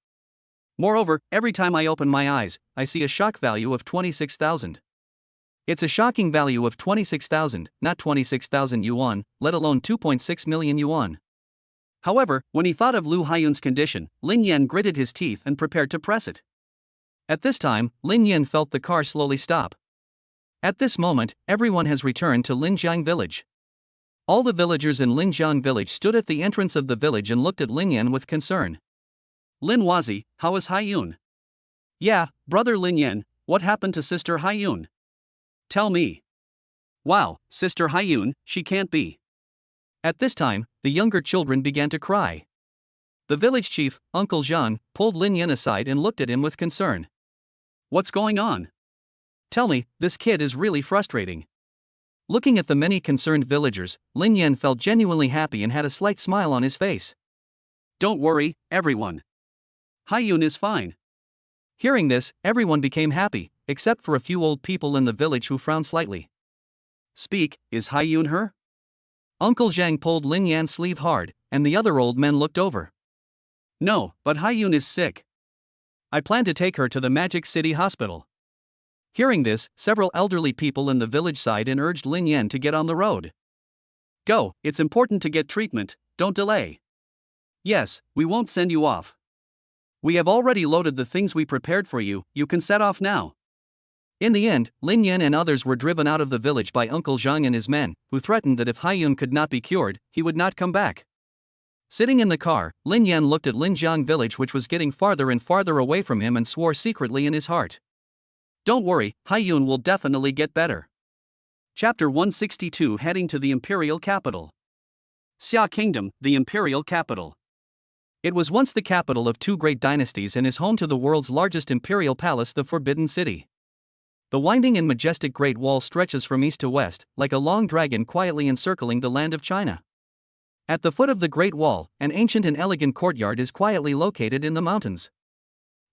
Moreover, every time I open my eyes, I see a shock value of 26,000. It's a shocking value of 26,000, not 26,000 yuan, let alone 2.6 million yuan. However, when he thought of Lu Haiyun's condition, Lin Yan gritted his teeth and prepared to press it. At this time, Lin Yan felt the car slowly stop. At this moment, everyone has returned to Linjiang village. All the villagers in Linjiang village stood at the entrance of the village and looked at Lin Yan with concern. Lin Wazi, how is Haiyun? Yeah, brother Lin Yan, what happened to sister Haiyun? Tell me. Wow, sister Haiyun, she can't be. At this time, the younger children began to cry. The village chief, Uncle Zhang, pulled Lin Yan aside and looked at him with concern. What's going on? Tell me, this kid is really frustrating. Looking at the many concerned villagers, Lin Yan felt genuinely happy and had a slight smile on his face. Don't worry, everyone. Haiyun is fine. Hearing this, everyone became happy, except for a few old people in the village who frowned slightly. Speak, is Haiyun her? Uncle Zhang pulled Lin Yan's sleeve hard, and the other old men looked over. No, but Haiyun is sick. I plan to take her to the Magic City Hospital. Hearing this, several elderly people in the village sighed and urged Lin Yan to get on the road. Go, it's important to get treatment, don't delay. Yes, we won't send you off. We have already loaded the things we prepared for you, you can set off now. In the end, Lin Yan and others were driven out of the village by Uncle Zhang and his men, who threatened that if Haiyun could not be cured, he would not come back. Sitting in the car, Lin Yan looked at Linjiang village, which was getting farther and farther away from him, and swore secretly in his heart. Don't worry, Haiyun will definitely get better. Chapter 162, heading to the imperial capital. Xia Kingdom, the imperial capital. It was once the capital of two great dynasties and is home to the world's largest imperial palace, the Forbidden City. The winding and majestic Great Wall stretches from east to west, like a long dragon quietly encircling the land of China. At the foot of the Great Wall, an ancient and elegant courtyard is quietly located in the mountains.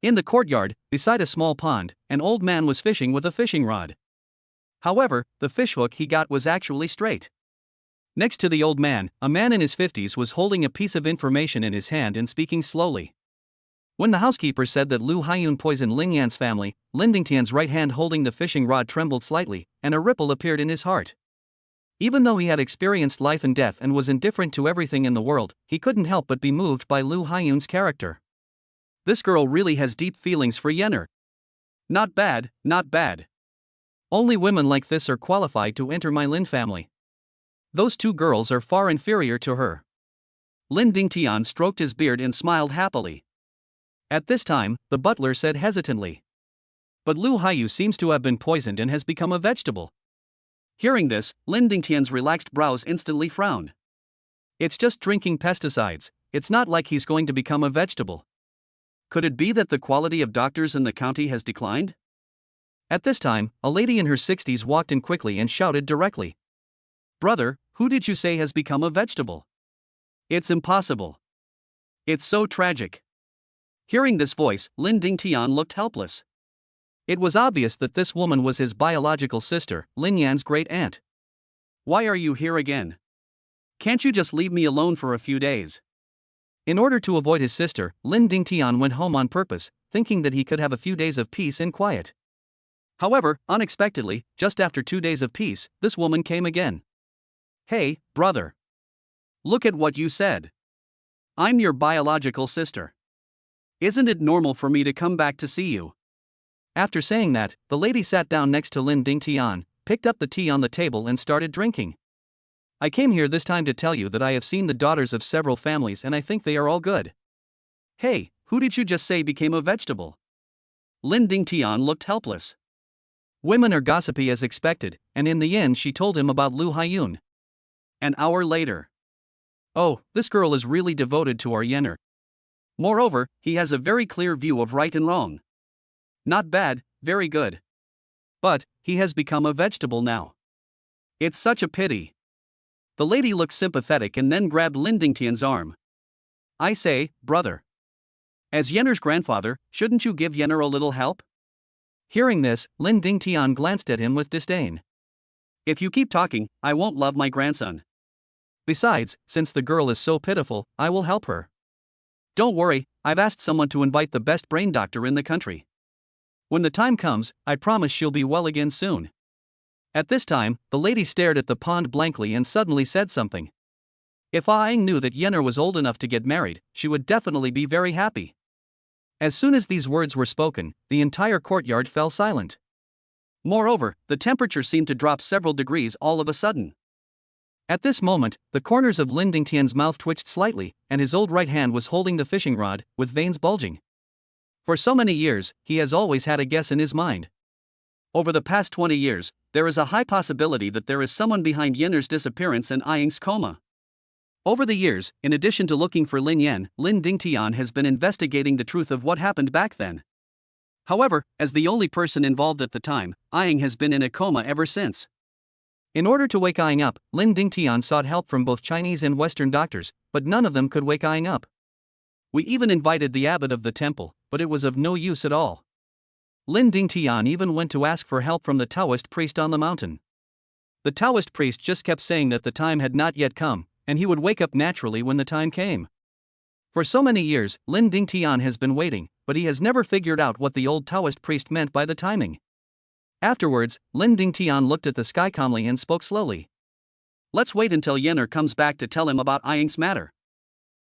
In the courtyard, beside a small pond, an old man was fishing with a fishing rod. However, the fishhook he got was actually straight. Next to the old man, a man in his 50s was holding a piece of information in his hand and speaking slowly. When the housekeeper said that Lu Haiyun poisoned Lin Yan's family, Lin Dingtian's right hand holding the fishing rod trembled slightly, and a ripple appeared in his heart. Even though he had experienced life and death and was indifferent to everything in the world, he couldn't help but be moved by Lu Haiyun's character. This girl really has deep feelings for Yenner. Not bad, not bad. Only women like this are qualified to enter my Lin family. Those two girls are far inferior to her. Lin Dingtian stroked his beard and smiled happily. At this time, the butler said hesitantly. But Lu Haiyu seems to have been poisoned and has become a vegetable. Hearing this, Lin Dingtian's relaxed brows instantly frowned. It's just drinking pesticides, it's not like he's going to become a vegetable. Could it be that the quality of doctors in the county has declined? At this time, a lady in her 60s walked in quickly and shouted directly. Brother, who did you say has become a vegetable? It's impossible. It's so tragic. Hearing this voice, Lin Dingtian looked helpless. It was obvious that this woman was his biological sister, Lin Yan's great-aunt. Why are you here again? Can't you just leave me alone for a few days? In order to avoid his sister, Lin Dingtian went home on purpose, thinking that he could have a few days of peace and quiet. However, unexpectedly, just after 2 days of peace, this woman came again. Hey, brother. Look at what you said. I'm your biological sister. Isn't it normal for me to come back to see you? After saying that, the lady sat down next to Lin Dingtian, picked up the tea on the table and started drinking. I came here this time to tell you that I have seen the daughters of several families and I think they are all good. Hey, who did you just say became a vegetable? Lin Dingtian looked helpless. Women are gossipy as expected, and in the end she told him about Lu Haiyun. An hour later. Oh, this girl is really devoted to our Yenner. Moreover, he has a very clear view of right and wrong. Not bad, very good. But he has become a vegetable now. It's such a pity. The lady looked sympathetic and then grabbed Lin Dingtian's arm. I say, brother. As Yenner's grandfather, shouldn't you give Yenner a little help? Hearing this, Lin Dingtian glanced at him with disdain. If you keep talking, I won't love my grandson. Besides, since the girl is so pitiful, I will help her. Don't worry, I've asked someone to invite the best brain doctor in the country. When the time comes, I promise she'll be well again soon. At this time, the lady stared at the pond blankly and suddenly said something. If Aang knew that Yenner was old enough to get married, she would definitely be very happy. As soon as these words were spoken, the entire courtyard fell silent. Moreover, the temperature seemed to drop several degrees all of a sudden. At this moment, the corners of Lin Dingtian's mouth twitched slightly, and his old right hand was holding the fishing rod, with veins bulging. For so many years, he has always had a guess in his mind. Over the past 20 years, there is a high possibility that there is someone behind Yenner's disappearance and Aang's coma. Over the years, in addition to looking for Lin Yen, Lin Dingtian has been investigating the truth of what happened back then. However, as the only person involved at the time, Aang has been in a coma ever since. In order to wake Aang up, Lin Dingtian sought help from both Chinese and Western doctors, but none of them could wake Aang up. We even invited the abbot of the temple, but it was of no use at all. Lin Dingtian even went to ask for help from the Taoist priest on the mountain. The Taoist priest just kept saying that the time had not yet come, and he would wake up naturally when the time came. For so many years, Lin Dingtian has been waiting, but he has never figured out what the old Taoist priest meant by the timing. Afterwards, Lin Dingtian looked at the sky calmly and spoke slowly. Let's wait until Yenner comes back to tell him about Aang's matter.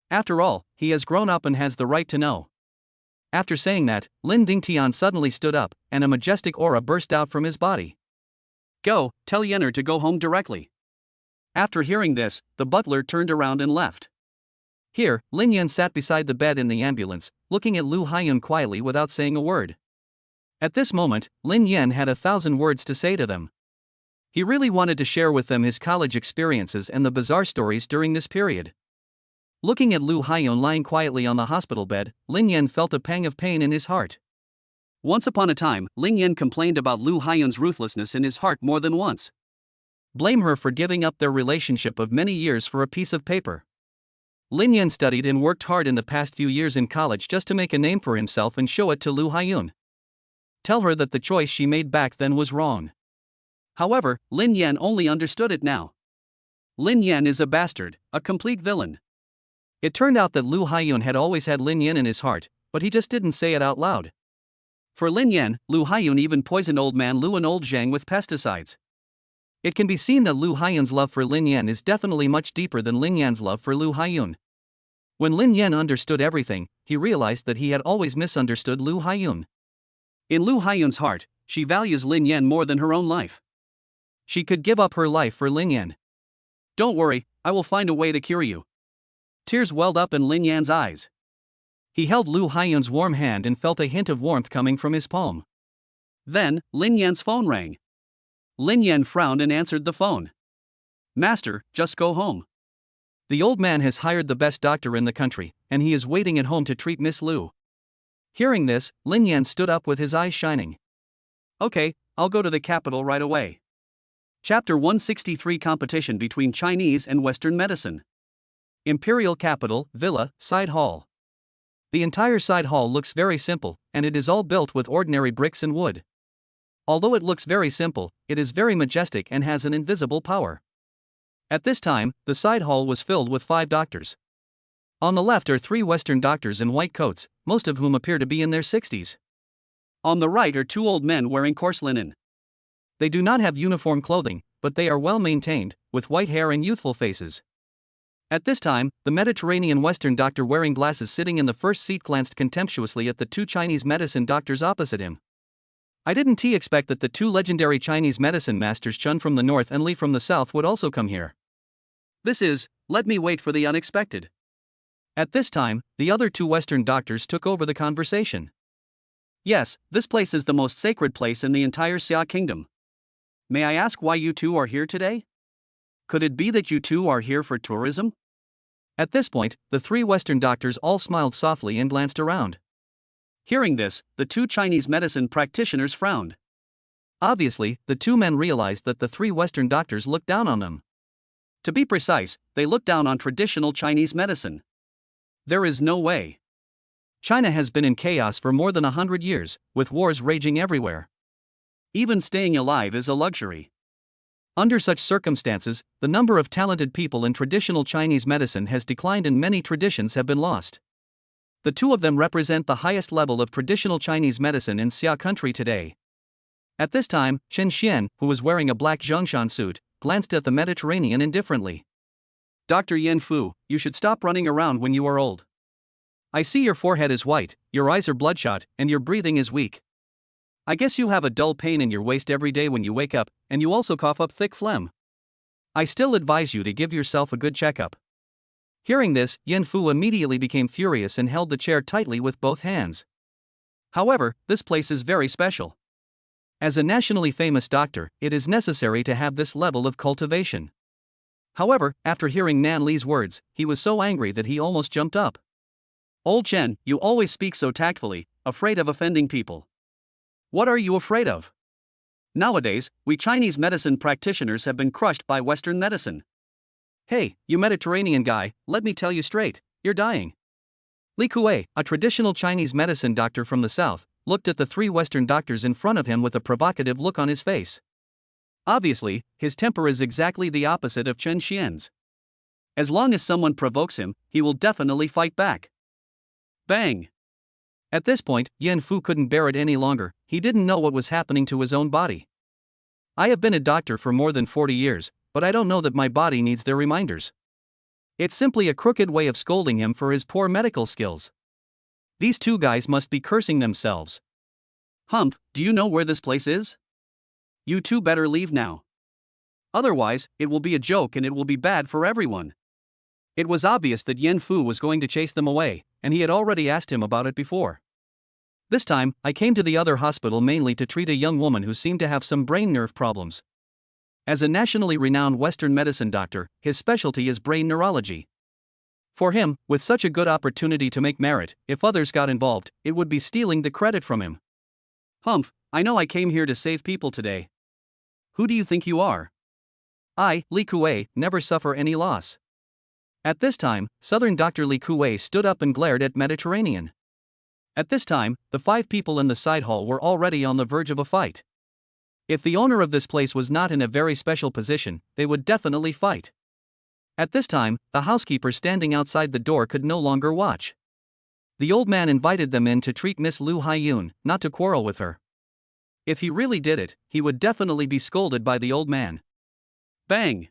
After all, he has grown up and has the right to know. After saying that, Lin Dingtian suddenly stood up, and a majestic aura burst out from his body. Go, tell Yenner to go home directly. After hearing this, the butler turned around and left. Here, Lin Yen sat beside the bed in the ambulance, looking at Lu Haiyun quietly without saying a word. At this moment, Lin Yen had 1,000 words to say to them. He really wanted to share with them his college experiences and the bizarre stories during this period. Looking at Lu Haiyun lying quietly on the hospital bed, Lin Yen felt a pang of pain in his heart. Once upon a time, Lin Yen complained about Lu Haiyun's ruthlessness in his heart more than once. Blame her for giving up their relationship of many years for a piece of paper. Lin Yen studied and worked hard in the past few years in college just to make a name for himself and show it to Lu Haiyun. Tell her that the choice she made back then was wrong. However, Lin Yen only understood it now. Lin Yen is a bastard, a complete villain. It turned out that Lu Haiyun had always had Lin Yen in his heart, but he just didn't say it out loud. For Lin Yen, Lu Haiyun even poisoned old man Lu and old Zhang with pesticides. It can be seen that Lu Haiyun's love for Lin Yen is definitely much deeper than Lin Yan's love for Lu Haiyun. When Lin Yen understood everything, he realized that he had always misunderstood Lu Haiyun. In Lu Haiyun's heart, she values Lin Yen more than her own life. She could give up her life for Lin Yen. Don't worry, I will find a way to cure you. Tears welled up in Lin Yan's eyes. He held Lu Haiyun's warm hand and felt a hint of warmth coming from his palm. Then, Lin Yan's phone rang. Lin Yen frowned and answered the phone. Master, just go home. The old man has hired the best doctor in the country, and he is waiting at home to treat Miss Lu. Hearing this, Lin Yen stood up with his eyes shining. Okay, I'll go to the capital right away. Chapter 163 Competition between Chinese and Western Medicine. Imperial Capital, Villa, Side Hall. The entire side hall looks very simple, and it is all built with ordinary bricks and wood. Although it looks very simple, it is very majestic and has an invisible power. At this time, the side hall was filled with 5 doctors. On the left are 3 Western doctors in white coats, most of whom appear to be in their 60s. On the right are 2 old men wearing coarse linen. They do not have uniform clothing, but they are well maintained, with white hair and youthful faces. At this time, the Mediterranean Western doctor wearing glasses sitting in the first seat glanced contemptuously at the 2 Chinese medicine doctors opposite him. I didn't expect that the 2 legendary Chinese medicine masters Chun from the north and Li from the south would also come here. Let me wait for the unexpected. At this time, the other 2 Western doctors took over the conversation. Yes, this place is the most sacred place in the entire Xia Kingdom. May I ask why you 2 are here today? Could it be that you 2 are here for tourism? At this point, the 3 Western doctors all smiled softly and glanced around. Hearing this, the 2 Chinese medicine practitioners frowned. Obviously, the two men realized that the three Western doctors looked down on them. To be precise, they looked down on traditional Chinese medicine. There is no way. China has been in chaos for more than 100 years, with wars raging everywhere. Even staying alive is a luxury. Under such circumstances, the number of talented people in traditional Chinese medicine has declined and many traditions have been lost. The two of them represent the highest level of traditional Chinese medicine in Xia country today. At this time, Chen Xian, who was wearing a black Zhongshan suit, glanced at the Mediterranean indifferently. Dr. Yan Fu, you should stop running around when you are old. I see your forehead is white, your eyes are bloodshot, and your breathing is weak. I guess you have a dull pain in your waist every day when you wake up, and you also cough up thick phlegm. I still advise you to give yourself a good checkup. Hearing this, Yan Fu immediately became furious and held the chair tightly with both hands. However, this place is very special. As a nationally famous doctor, it is necessary to have this level of cultivation. However, after hearing Nan Li's words, he was so angry that he almost jumped up. Old Chen, you always speak so tactfully, afraid of offending people. What are you afraid of? Nowadays, we Chinese medicine practitioners have been crushed by Western medicine. Hey, you Mediterranean guy, let me tell you straight, you're dying. Li Kuei, a traditional Chinese medicine doctor from the south, looked at the three Western doctors in front of him with a provocative look on his face. Obviously, his temper is exactly the opposite of Chen Xian's. As long as someone provokes him, he will definitely fight back. Bang! At this point, Yan Fu couldn't bear it any longer. He didn't know what was happening to his own body. I have been a doctor for more than 40 years, but I don't know that my body needs their reminders. It's simply a crooked way of scolding him for his poor medical skills. These two guys must be cursing themselves. Humph, do you know where this place is? You two better leave now. Otherwise, it will be a joke and it will be bad for everyone. It was obvious that Yan Fu was going to chase them away, and he had already asked him about it before. This time, I came to the other hospital mainly to treat a young woman who seemed to have some brain nerve problems. As a nationally renowned Western medicine doctor, his specialty is brain neurology. For him, with such a good opportunity to make merit, if others got involved, it would be stealing the credit from him. Humph, I know I came here to save people today. Who do you think you are? I, Li Kuei, never suffer any loss. At this time, Southern Dr. Li Kuei stood up and glared at Mediterranean. At this time, the 5 people in the side hall were already on the verge of a fight. If the owner of this place was not in a very special position, they would definitely fight. At this time, the housekeeper standing outside the door could no longer watch. The old man invited them in to treat Miss Lu Haiyun, not to quarrel with her. If he really did it, he would definitely be scolded by the old man. Bang!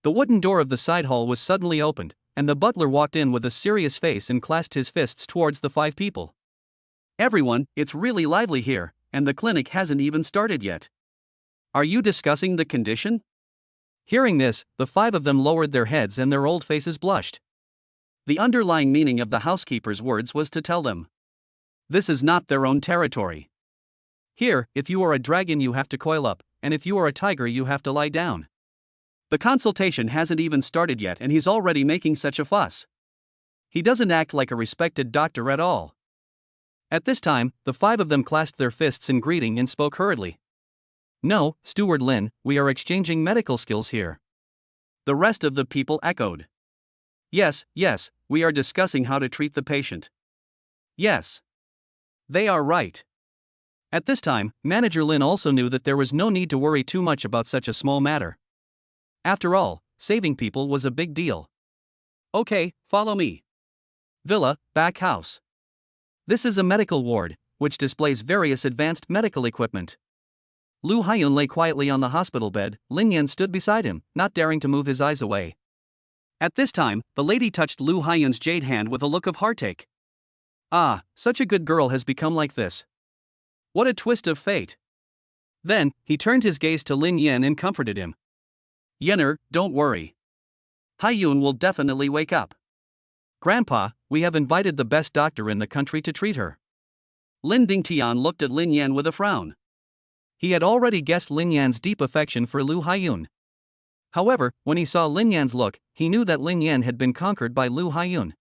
The wooden door of the side hall was suddenly opened, and the butler walked in with a serious face and clasped his fists towards the 5 people. Everyone, it's really lively here, and the clinic hasn't even started yet. Are you discussing the condition? Hearing this, the 5 of them lowered their heads and their old faces blushed. The underlying meaning of the housekeeper's words was to tell them, this is not their own territory. Here, if you are a dragon you have to coil up, and if you are a tiger you have to lie down. The consultation hasn't even started yet and he's already making such a fuss. He doesn't act like a respected doctor at all. At this time, the 5 of them clasped their fists in greeting and spoke hurriedly. No, Steward Lin, we are exchanging medical skills here. The rest of the people echoed. Yes, yes, we are discussing how to treat the patient. Yes. They are right. At this time, Manager Lin also knew that there was no need to worry too much about such a small matter. After all, saving people was a big deal. Okay, follow me. Villa, back house. This is a medical ward, which displays various advanced medical equipment. Lu Haiyun lay quietly on the hospital bed. Lin Yan stood beside him, not daring to move his eyes away. At this time, the lady touched Lu Haiyun's jade hand with a look of heartache. Ah, such a good girl has become like this. What a twist of fate. Then, he turned his gaze to Lin Yan and comforted him. Yenner, don't worry. Haiyun will definitely wake up. Grandpa, we have invited the best doctor in the country to treat her. Lin Dingtian looked at Lin Yan with a frown. He had already guessed Lin Yan's deep affection for Lu Haiyun. However, when he saw Lin Yan's look, he knew that Lin Yan had been conquered by Lu Haiyun.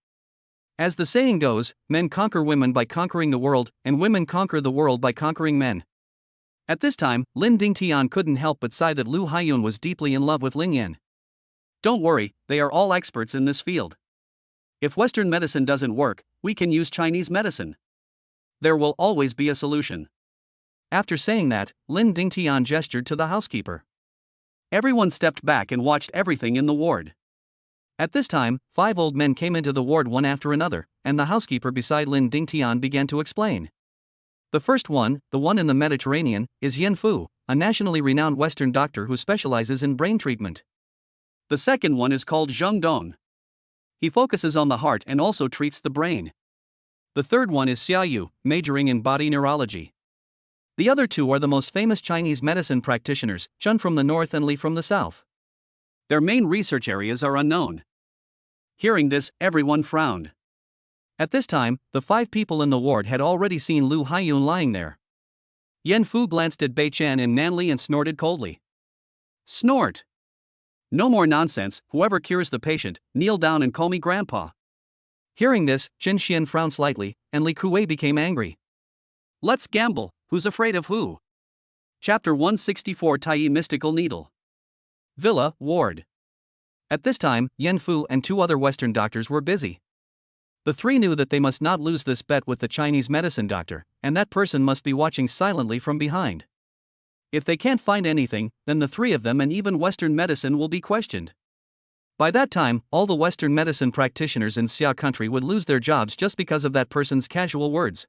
As the saying goes, men conquer women by conquering the world, and women conquer the world by conquering men. At this time, Lin Dingtian couldn't help but sigh that Lu Haiyun was deeply in love with Lin Yan. Don't worry, they are all experts in this field. If Western medicine doesn't work, we can use Chinese medicine. There will always be a solution. After saying that, Lin Dingtian gestured to the housekeeper. Everyone stepped back and watched everything in the ward. At this time, 5 old men came into the ward one after another, and the housekeeper beside Lin Dingtian began to explain. The first one, the one in the Mediterranean, is Yen Fu, a nationally renowned Western doctor who specializes in brain treatment. The second one is called Zheng Dong. He focuses on the heart and also treats the brain. The third one is Xia Yu, majoring in body neurology. The other 2 are the most famous Chinese medicine practitioners, Chun from the north and Li from the south. Their main research areas are unknown. Hearing this, everyone frowned. At this time, the 5 people in the ward had already seen Lu Haiyun lying there. Yen Fu glanced at Bei Chan and Nanli and snorted coldly. Snort! No more nonsense, whoever cures the patient, kneel down and call me grandpa. Hearing this, Chen Xian frowned slightly, and Li Kuei became angry. Let's gamble, who's afraid of who? Chapter 164 Tai Mystical Needle. Villa, Ward. At this time, Yen Fu and 2 other Western doctors were busy. The 3 knew that they must not lose this bet with the Chinese medicine doctor, and that person must be watching silently from behind. If they can't find anything, then the 3 of them and even Western medicine will be questioned. By that time, all the Western medicine practitioners in Xia country would lose their jobs just because of that person's casual words.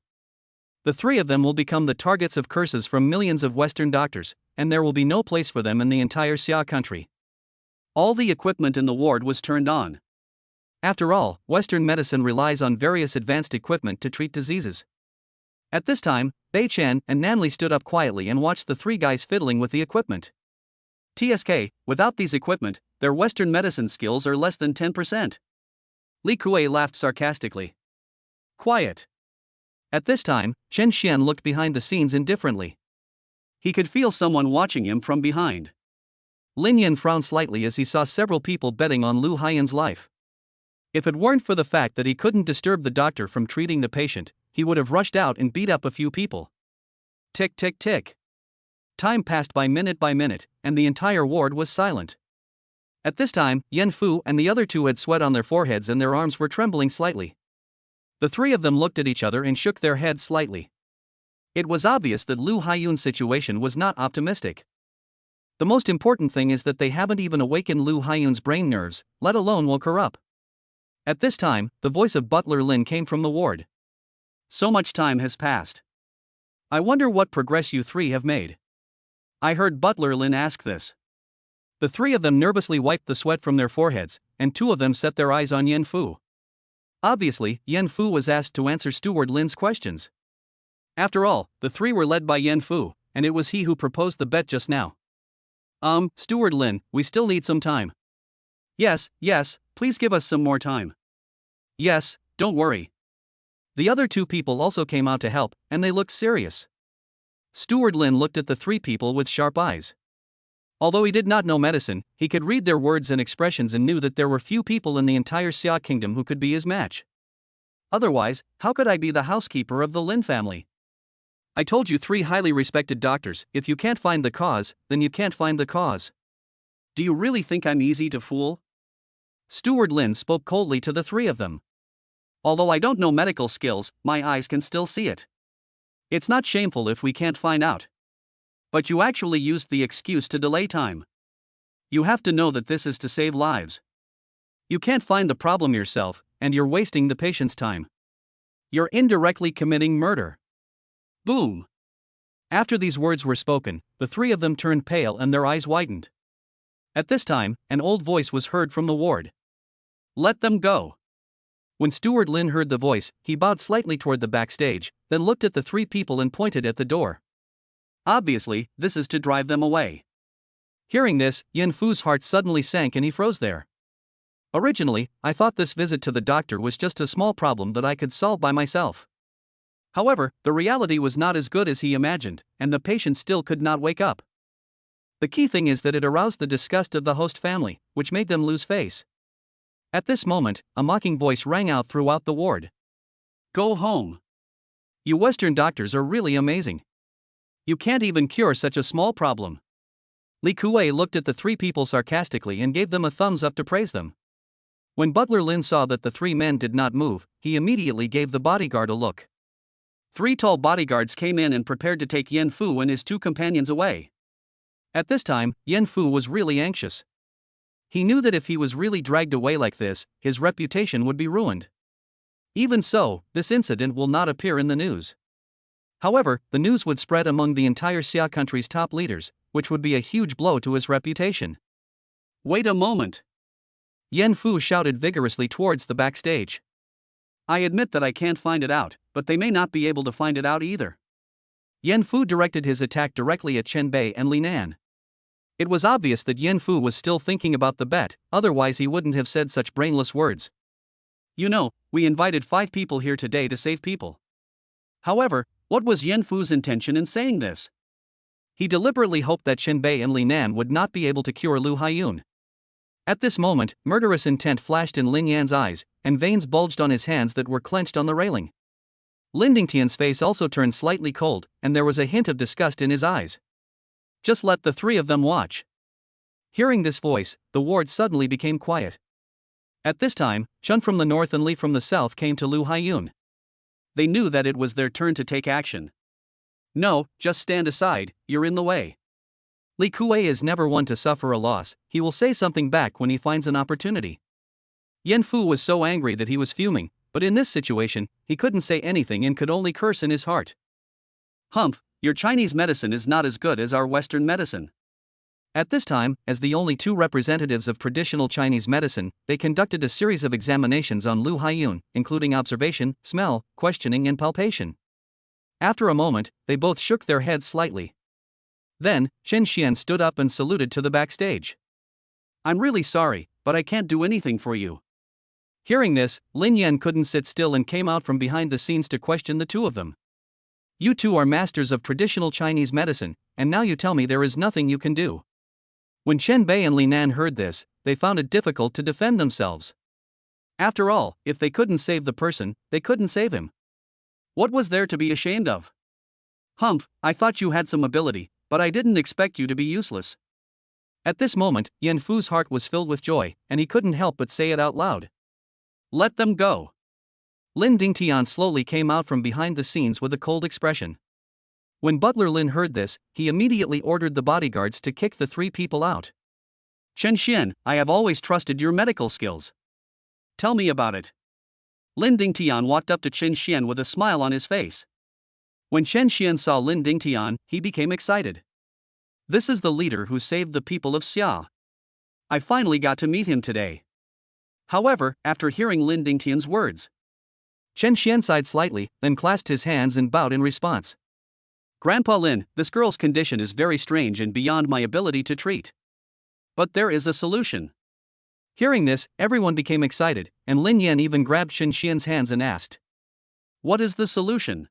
The 3 of them will become the targets of curses from millions of Western doctors, and there will be no place for them in the entire Xia country. All the equipment in the ward was turned on. After all, Western medicine relies on various advanced equipment to treat diseases. At this time, Bei Chan and Nanli stood up quietly and watched the 3 guys fiddling with the equipment. TSK, without these equipment, their Western medicine skills are less than 10%. Li Kuei laughed sarcastically. Quiet. At this time, Chen Xian looked behind the scenes indifferently. He could feel someone watching him from behind. Lin Yan frowned slightly as he saw several people betting on Lu Haiyun's life. If it weren't for the fact that he couldn't disturb the doctor from treating the patient, he would have rushed out and beat up a few people. Tick tick tick. Time passed by minute, and the entire ward was silent. At this time, Yen Fu and the other 2 had sweat on their foreheads and their arms were trembling slightly. The 3 of them looked at each other and shook their heads slightly. It was obvious that Lu Haiyun's situation was not optimistic. The most important thing is that they haven't even awakened Lu Haiyun's brain nerves, let alone woke her up. At this time, the voice of Butler Lin came from the ward. So much time has passed. I wonder what progress you 3 have made. I heard Butler Lin ask this. The 3 of them nervously wiped the sweat from their foreheads, and 2 of them set their eyes on Yen Fu. Obviously, Yen Fu was asked to answer Steward Lin's questions. After all, the 3 were led by Yen Fu, and it was he who proposed the bet just now. Steward Lin, we still need some time. Yes, please give us some more time. Yes, don't worry. The other 2 people also came out to help, and they looked serious. Steward Lin looked at the 3 people with sharp eyes. Although he did not know medicine, he could read their words and expressions and knew that there were few people in the entire Xia kingdom who could be his match. Otherwise, how could I be the housekeeper of the Lin family? I told you 3 highly respected doctors, if you can't find the cause, then you can't find the cause. Do you really think I'm easy to fool? Steward Lin spoke coldly to the 3 of them. Although I don't know medical skills, my eyes can still see it. It's not shameful if we can't find out. But you actually used the excuse to delay time. You have to know that this is to save lives. You can't find the problem yourself, and you're wasting the patient's time. You're indirectly committing murder. Boom. After these words were spoken, the 3 of them turned pale and their eyes widened. At this time, an old voice was heard from the ward. Let them go. When Steward Lin heard the voice, he bowed slightly toward the backstage, then looked at the 3 people and pointed at the door. Obviously, this is to drive them away. Hearing this, Yen Fu's heart suddenly sank and he froze there. Originally, I thought this visit to the doctor was just a small problem that I could solve by myself. However, the reality was not as good as he imagined, and the patient still could not wake up. The key thing is that it aroused the disgust of the host family, which made them lose face. At this moment, a mocking voice rang out throughout the ward. Go home. You Western doctors are really amazing. You can't even cure such a small problem. Li Kuei looked at the three people sarcastically and gave them a thumbs up to praise them. When Butler Lin saw that the three men did not move, he immediately gave the bodyguard a look. Three tall bodyguards came in and prepared to take Yen Fu and his two companions away. At this time, Yen Fu was really anxious. He knew that if he was really dragged away like this, his reputation would be ruined. Even so, this incident will not appear in the news. However, the news would spread among the entire Xia country's top leaders, which would be a huge blow to his reputation. Wait a moment. Yen Fu shouted vigorously towards the backstage. I admit that I can't find it out, but they may not be able to find it out either. Yen Fu directed his attack directly at Chen Bei and Li Nan. It was obvious that Yen Fu was still thinking about the bet, otherwise he wouldn't have said such brainless words. You know, we invited 5 people here today to save people. However, what was Yen Fu's intention in saying this? He deliberately hoped that Chen Bei and Li Nan would not be able to cure Lu Haiyun. At this moment, murderous intent flashed in Lin Yan's eyes, and veins bulged on his hands that were clenched on the railing. Lin Dingtian's face also turned slightly cold, and there was a hint of disgust in his eyes. Just let the three of them watch. Hearing this voice, the ward suddenly became quiet. At this time, Chun from the north and Li from the south came to Lu Haiyun. They knew that it was their turn to take action. No, just stand aside, you're in the way. Li Kuei is never one to suffer a loss, he will say something back when he finds an opportunity. Yen Fu was so angry that he was fuming, but in this situation, he couldn't say anything and could only curse in his heart. Humph, your Chinese medicine is not as good as our Western medicine. At this time, as the only 2 representatives of traditional Chinese medicine, they conducted a series of examinations on Lu Haiyun, including observation, smell, questioning and palpation. After a moment, they both shook their heads slightly. Then, Chen Xian stood up and saluted to the backstage. I'm really sorry, but I can't do anything for you. Hearing this, Lin Yan couldn't sit still and came out from behind the scenes to question the 2 of them. You 2 are masters of traditional Chinese medicine, and now you tell me there is nothing you can do. When Chen Bei and Li Nan heard this, they found it difficult to defend themselves. After all, if they couldn't save the person, they couldn't save him. What was there to be ashamed of? Humph, I thought you had some ability, but I didn't expect you to be useless. At this moment, Yen Fu's heart was filled with joy, and he couldn't help but say it out loud. Let them go. Lin Dingtian slowly came out from behind the scenes with a cold expression. When Butler Lin heard this, he immediately ordered the bodyguards to kick the 3 people out. Chen Xian, I have always trusted your medical skills. Tell me about it. Lin Dingtian walked up to Chen Xian with a smile on his face. When Chen Xian saw Lin Dingtian, he became excited. This is the leader who saved the people of Xia. I finally got to meet him today. However, after hearing Lin Dingtian's words, Chen Xian sighed slightly, then clasped his hands and bowed in response. Grandpa Lin, this girl's condition is very strange and beyond my ability to treat. But there is a solution. Hearing this, everyone became excited, and Lin Yan even grabbed Chen Xian's hands and asked, What is the solution?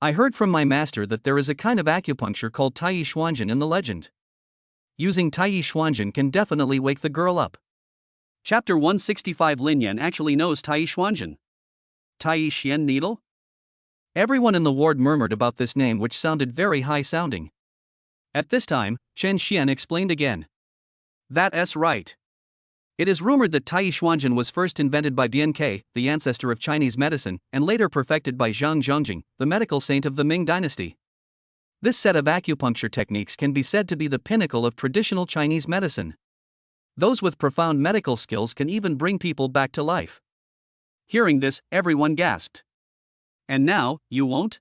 I heard from my master that there is a kind of acupuncture called Tai Xuanjin in the legend. Using Tai Xuanjin can definitely wake the girl up. Chapter 165 Lin Yan actually knows Tai Xuanjin. Tai Xian needle? Everyone in the ward murmured about this name, which sounded very high-sounding. At this time, Chen Xian explained again. That's right. It is rumored that Tai Xuanjin was first invented by Bian Ke, the ancestor of Chinese medicine, and later perfected by Zhang Zhongjing, the medical saint of the Ming dynasty. This set of acupuncture techniques can be said to be the pinnacle of traditional Chinese medicine. Those with profound medical skills can even bring people back to life. Hearing this, everyone gasped. And now, you won't?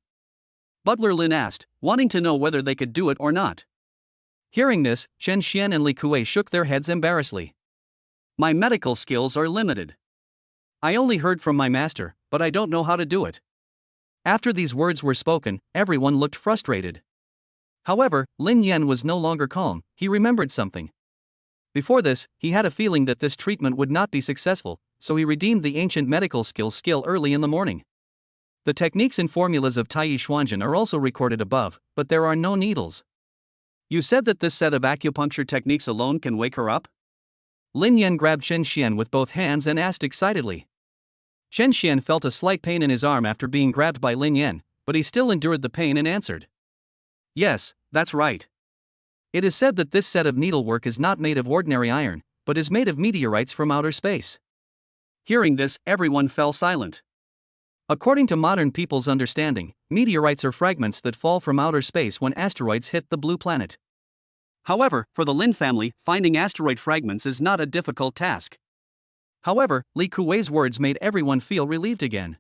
Butler Lin asked, wanting to know whether they could do it or not. Hearing this, Chen Xian and Li Kuei shook their heads embarrassedly. My medical skills are limited. I only heard from my master, but I don't know how to do it. After these words were spoken, everyone looked frustrated. However, Lin Yan was no longer calm, he remembered something. Before this, he had a feeling that this treatment would not be successful, so he redeemed the ancient medical skill early in the morning. The techniques and formulas of Tai Xuanjin are also recorded above, but there are no needles. You said that this set of acupuncture techniques alone can wake her up? Lin Yan grabbed Chen Xian with both hands and asked excitedly. Chen Xian felt a slight pain in his arm after being grabbed by Lin Yan, but he still endured the pain and answered. Yes, that's right. It is said that this set of needlework is not made of ordinary iron, but is made of meteorites from outer space. Hearing this, everyone fell silent. According to modern people's understanding, meteorites are fragments that fall from outer space when asteroids hit the blue planet. However, for the Lin family, finding asteroid fragments is not a difficult task. However, Li Kuei's words made everyone feel relieved again.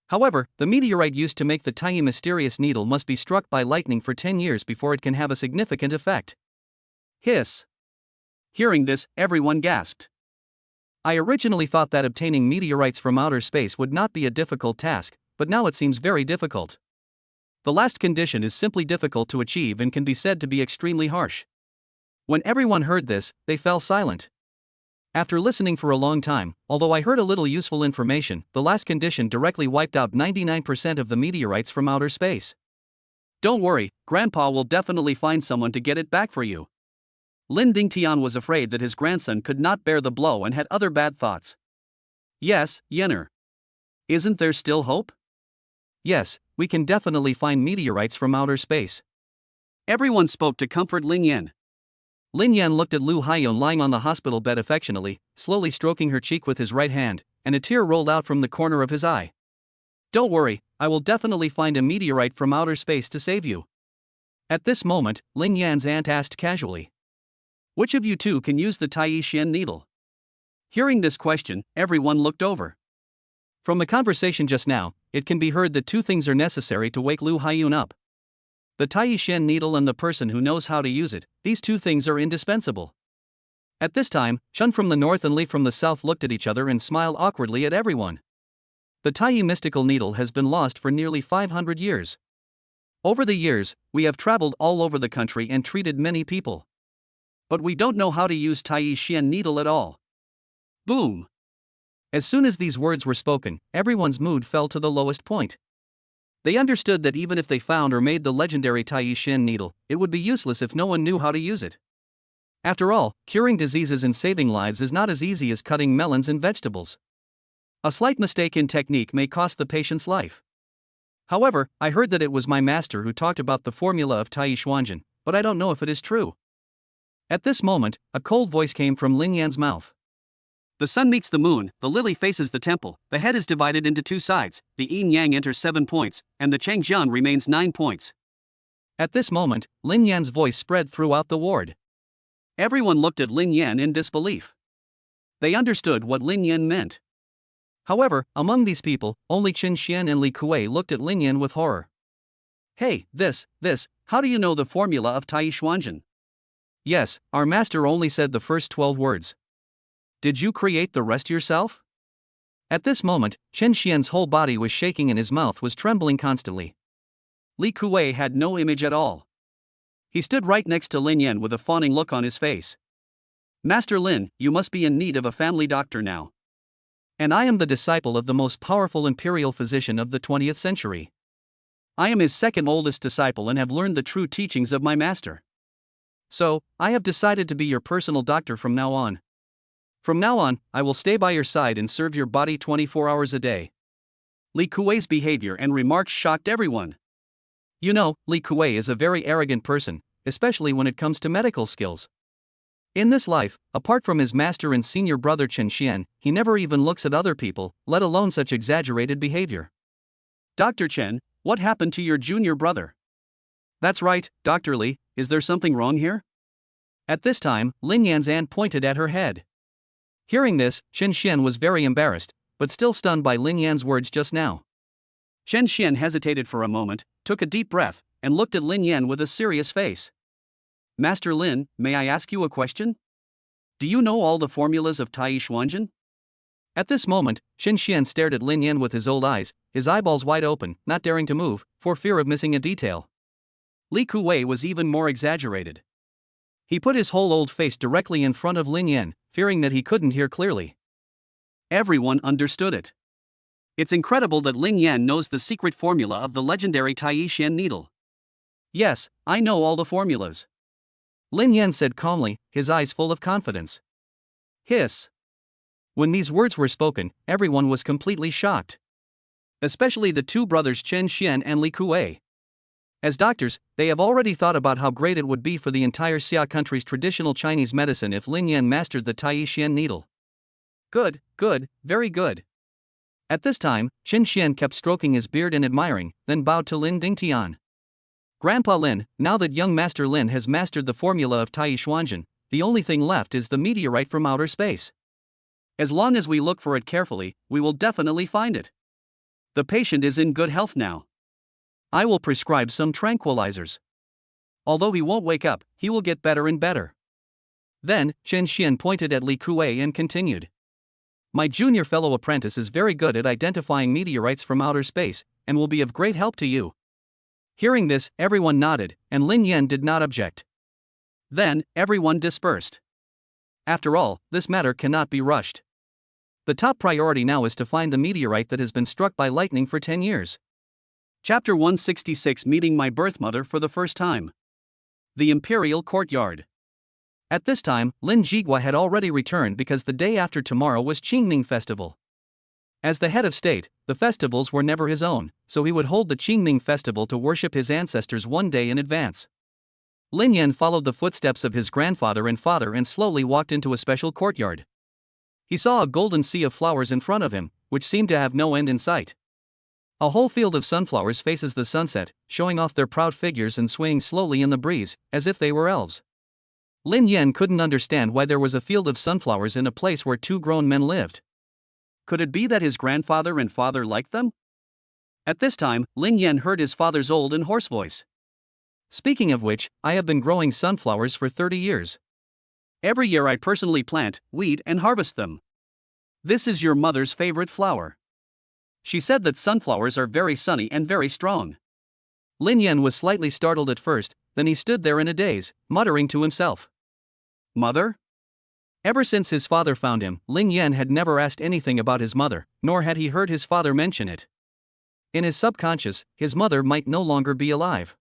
However, the meteorite used to make the tiny mysterious needle must be struck by lightning for 10 years before it can have a significant effect. Hiss. Hearing this, everyone gasped. I originally thought that obtaining meteorites from outer space would not be a difficult task, but now it seems very difficult. The last condition is simply difficult to achieve and can be said to be extremely harsh. When everyone heard this, they fell silent. After listening for a long time, although I heard a little useful information, the last condition directly wiped out 99% of the meteorites from outer space. Don't worry, Grandpa will definitely find someone to get it back for you. Lin Dingtian was afraid that his grandson could not bear the blow and had other bad thoughts. Yes, Yenner. Isn't there still hope? Yes, we can definitely find meteorites from outer space. Everyone spoke to comfort Lin Yan. Lin Yan looked at Lu Haiyun lying on the hospital bed affectionately, slowly stroking her cheek with his right hand, and a tear rolled out from the corner of his eye. Don't worry, I will definitely find a meteorite from outer space to save you. At this moment, Lin Yan's aunt asked casually. Which of you two can use the Tai Xian needle? Hearing this question, everyone looked over. From the conversation just now, it can be heard that two things are necessary to wake Lu Haiyun up. The Tai Xian needle and the person who knows how to use it, these two things are indispensable. At this time, Chun from the north and Li from the south looked at each other and smiled awkwardly at everyone. The Tai mystical needle has been lost for nearly 500 years. Over the years, we have traveled all over the country and treated many people. But we don't know how to use Tai Xian needle at all. Boom! As soon as these words were spoken, everyone's mood fell to the lowest point. They understood that even if they found or made the legendary Tai Xian needle, it would be useless if no one knew how to use it. After all, curing diseases and saving lives is not as easy as cutting melons and vegetables. A slight mistake in technique may cost the patient's life. However, I heard that it was my master who talked about the formula of Tai Xuanjin, but I don't know if it is true. At this moment, a cold voice came from Lin Yan's mouth. The sun meets the moon, the lily faces the temple, the head is divided into two sides, the yin yang enters 7 points, and the changjian remains 9 points. At this moment, Lin Yan's voice spread throughout the ward. Everyone looked at Lin Yan in disbelief. They understood what Lin Yan meant. However, among these people, only Qin Xian and Li Kuei looked at Lin Yan with horror. Hey, how do you know the formula of Tai Xuanjin? Yes, our master only said the first 12 words. Did you create the rest yourself? At this moment, Chen Xian's whole body was shaking and his mouth was trembling constantly. Li Kuei had no image at all. He stood right next to Lin Yan with a fawning look on his face. Master Lin, you must be in need of a family doctor now. And I am the disciple of the most powerful imperial physician of the 20th century. I am his second oldest disciple and have learned the true teachings of my master. So, I have decided to be your personal doctor from now on. From now on, I will stay by your side and serve your body 24 hours a day. Li Kuei's behavior and remarks shocked everyone. You know, Li Kuei is a very arrogant person, especially when it comes to medical skills. In this life, apart from his master and senior brother Chen Xian, he never even looks at other people, let alone such exaggerated behavior. Dr. Chen, what happened to your junior brother? That's right, Dr. Li, is there something wrong here? At this time, Lin Yan's aunt pointed at her head. Hearing this, Chen Xian was very embarrassed, but still stunned by Lin Yan's words just now. Chen Xian hesitated for a moment, took a deep breath, and looked at Lin Yan with a serious face. Master Lin, may I ask you a question? Do you know all the formulas of Tai Xuanjin? At this moment, Chen Xian stared at Lin Yan with his old eyes, his eyeballs wide open, not daring to move, for fear of missing a detail. Li Kuei was even more exaggerated. He put his whole old face directly in front of Lin Yan, fearing that he couldn't hear clearly. Everyone understood it. It's incredible that Lin Yan knows the secret formula of the legendary Tai Xian needle. Yes, I know all the formulas. Lin Yan said calmly, his eyes full of confidence. Hiss. When these words were spoken, everyone was completely shocked. Especially the two brothers Chen Xian and Li Kuei. As doctors, they have already thought about how great it would be for the entire Xia country's traditional Chinese medicine if Lin Yan mastered the Tai Xian needle. Good, very good. At this time, Qin Xian kept stroking his beard and admiring, then bowed to Lin Dingtian. Grandpa Lin, now that young Master Lin has mastered the formula of Tai Xuanjun, the only thing left is the meteorite from outer space. As long as we look for it carefully, we will definitely find it. The patient is in good health now. I will prescribe some tranquilizers. Although he won't wake up, he will get better and better. Then, Qin Xian pointed at Li Kuei and continued. My junior fellow apprentice is very good at identifying meteorites from outer space, and will be of great help to you. Hearing this, everyone nodded, and Lin Yan did not object. Then, everyone dispersed. After all, this matter cannot be rushed. The top priority now is to find the meteorite that has been struck by lightning for 10 years. Chapter 166, Meeting my birth mother for the first time. The Imperial Courtyard. At this time, Lin Jigua had already returned because the day after tomorrow was Qingming Festival. As the head of state, the festivals were never his own, so he would hold the Qingming Festival to worship his ancestors one day in advance. Lin Yan followed the footsteps of his grandfather and father and slowly walked into a special courtyard. He saw a golden sea of flowers in front of him, which seemed to have no end in sight. A whole field of sunflowers faces the sunset, showing off their proud figures and swaying slowly in the breeze, as if they were elves. Lin Yan couldn't understand why there was a field of sunflowers in a place where two grown men lived. Could it be that his grandfather and father liked them? At this time, Lin Yan heard his father's old and hoarse voice. Speaking of which, I have been growing sunflowers for 30 years. Every year I personally plant, weed, and harvest them. This is your mother's favorite flower. She said that sunflowers are very sunny and very strong. Lin Yan was slightly startled at first, then he stood there in a daze, muttering to himself. Mother? Ever since his father found him, Lin Yan had never asked anything about his mother, nor had he heard his father mention it. In his subconscious, his mother might no longer be alive.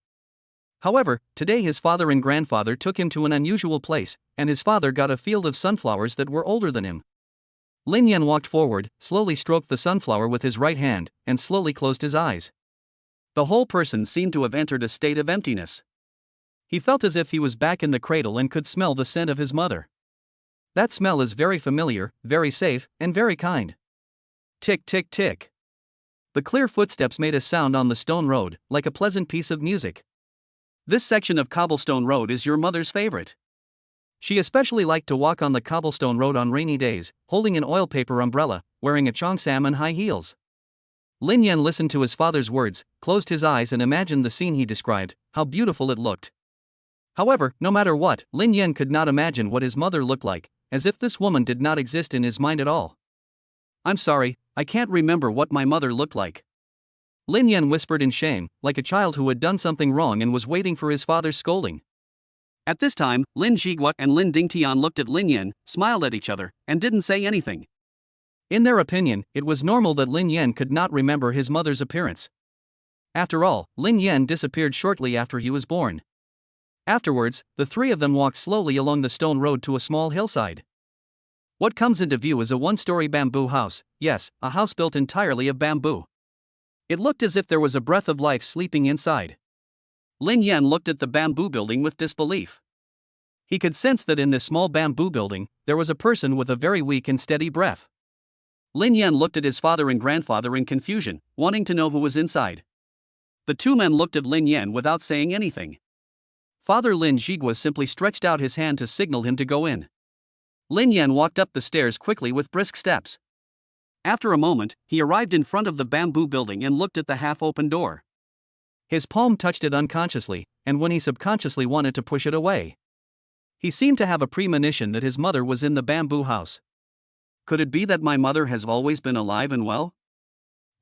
However, today his father and grandfather took him to an unusual place, and his father got a field of sunflowers that were older than him. Lin Yan walked forward, slowly stroked the sunflower with his right hand, and slowly closed his eyes. The whole person seemed to have entered a state of emptiness. He felt as if he was back in the cradle and could smell the scent of his mother. That smell is very familiar, very safe, and very kind. Tick, tick, tick. The clear footsteps made a sound on the stone road, like a pleasant piece of music. This section of cobblestone road is your mother's favorite. She especially liked to walk on the cobblestone road on rainy days, holding an oil paper umbrella, wearing a cheongsam and high heels. Lin Yan listened to his father's words, closed his eyes and imagined the scene he described, how beautiful it looked. However, no matter what, Lin Yan could not imagine what his mother looked like, as if this woman did not exist in his mind at all. I'm sorry, I can't remember what my mother looked like. Lin Yan whispered in shame, like a child who had done something wrong and was waiting for his father's scolding. At this time, Lin Jigua and Lin Dingtian looked at Lin Yan, smiled at each other, and didn't say anything. In their opinion, it was normal that Lin Yan could not remember his mother's appearance. After all, Lin Yan disappeared shortly after he was born. Afterwards, the three of them walked slowly along the stone road to a small hillside. What comes into view is a one-story bamboo house, yes, a house built entirely of bamboo. It looked as if there was a breath of life sleeping inside. Lin Yan looked at the bamboo building with disbelief. He could sense that in this small bamboo building, there was a person with a very weak and steady breath. Lin Yan looked at his father and grandfather in confusion, wanting to know who was inside. The two men looked at Lin Yan without saying anything. Father Lin Jigua simply stretched out his hand to signal him to go in. Lin Yan walked up the stairs quickly with brisk steps. After a moment, he arrived in front of the bamboo building and looked at the half-open door. His palm touched it unconsciously, and when he subconsciously wanted to push it away. He seemed to have a premonition that his mother was in the bamboo house. Could it be that my mother has always been alive and well?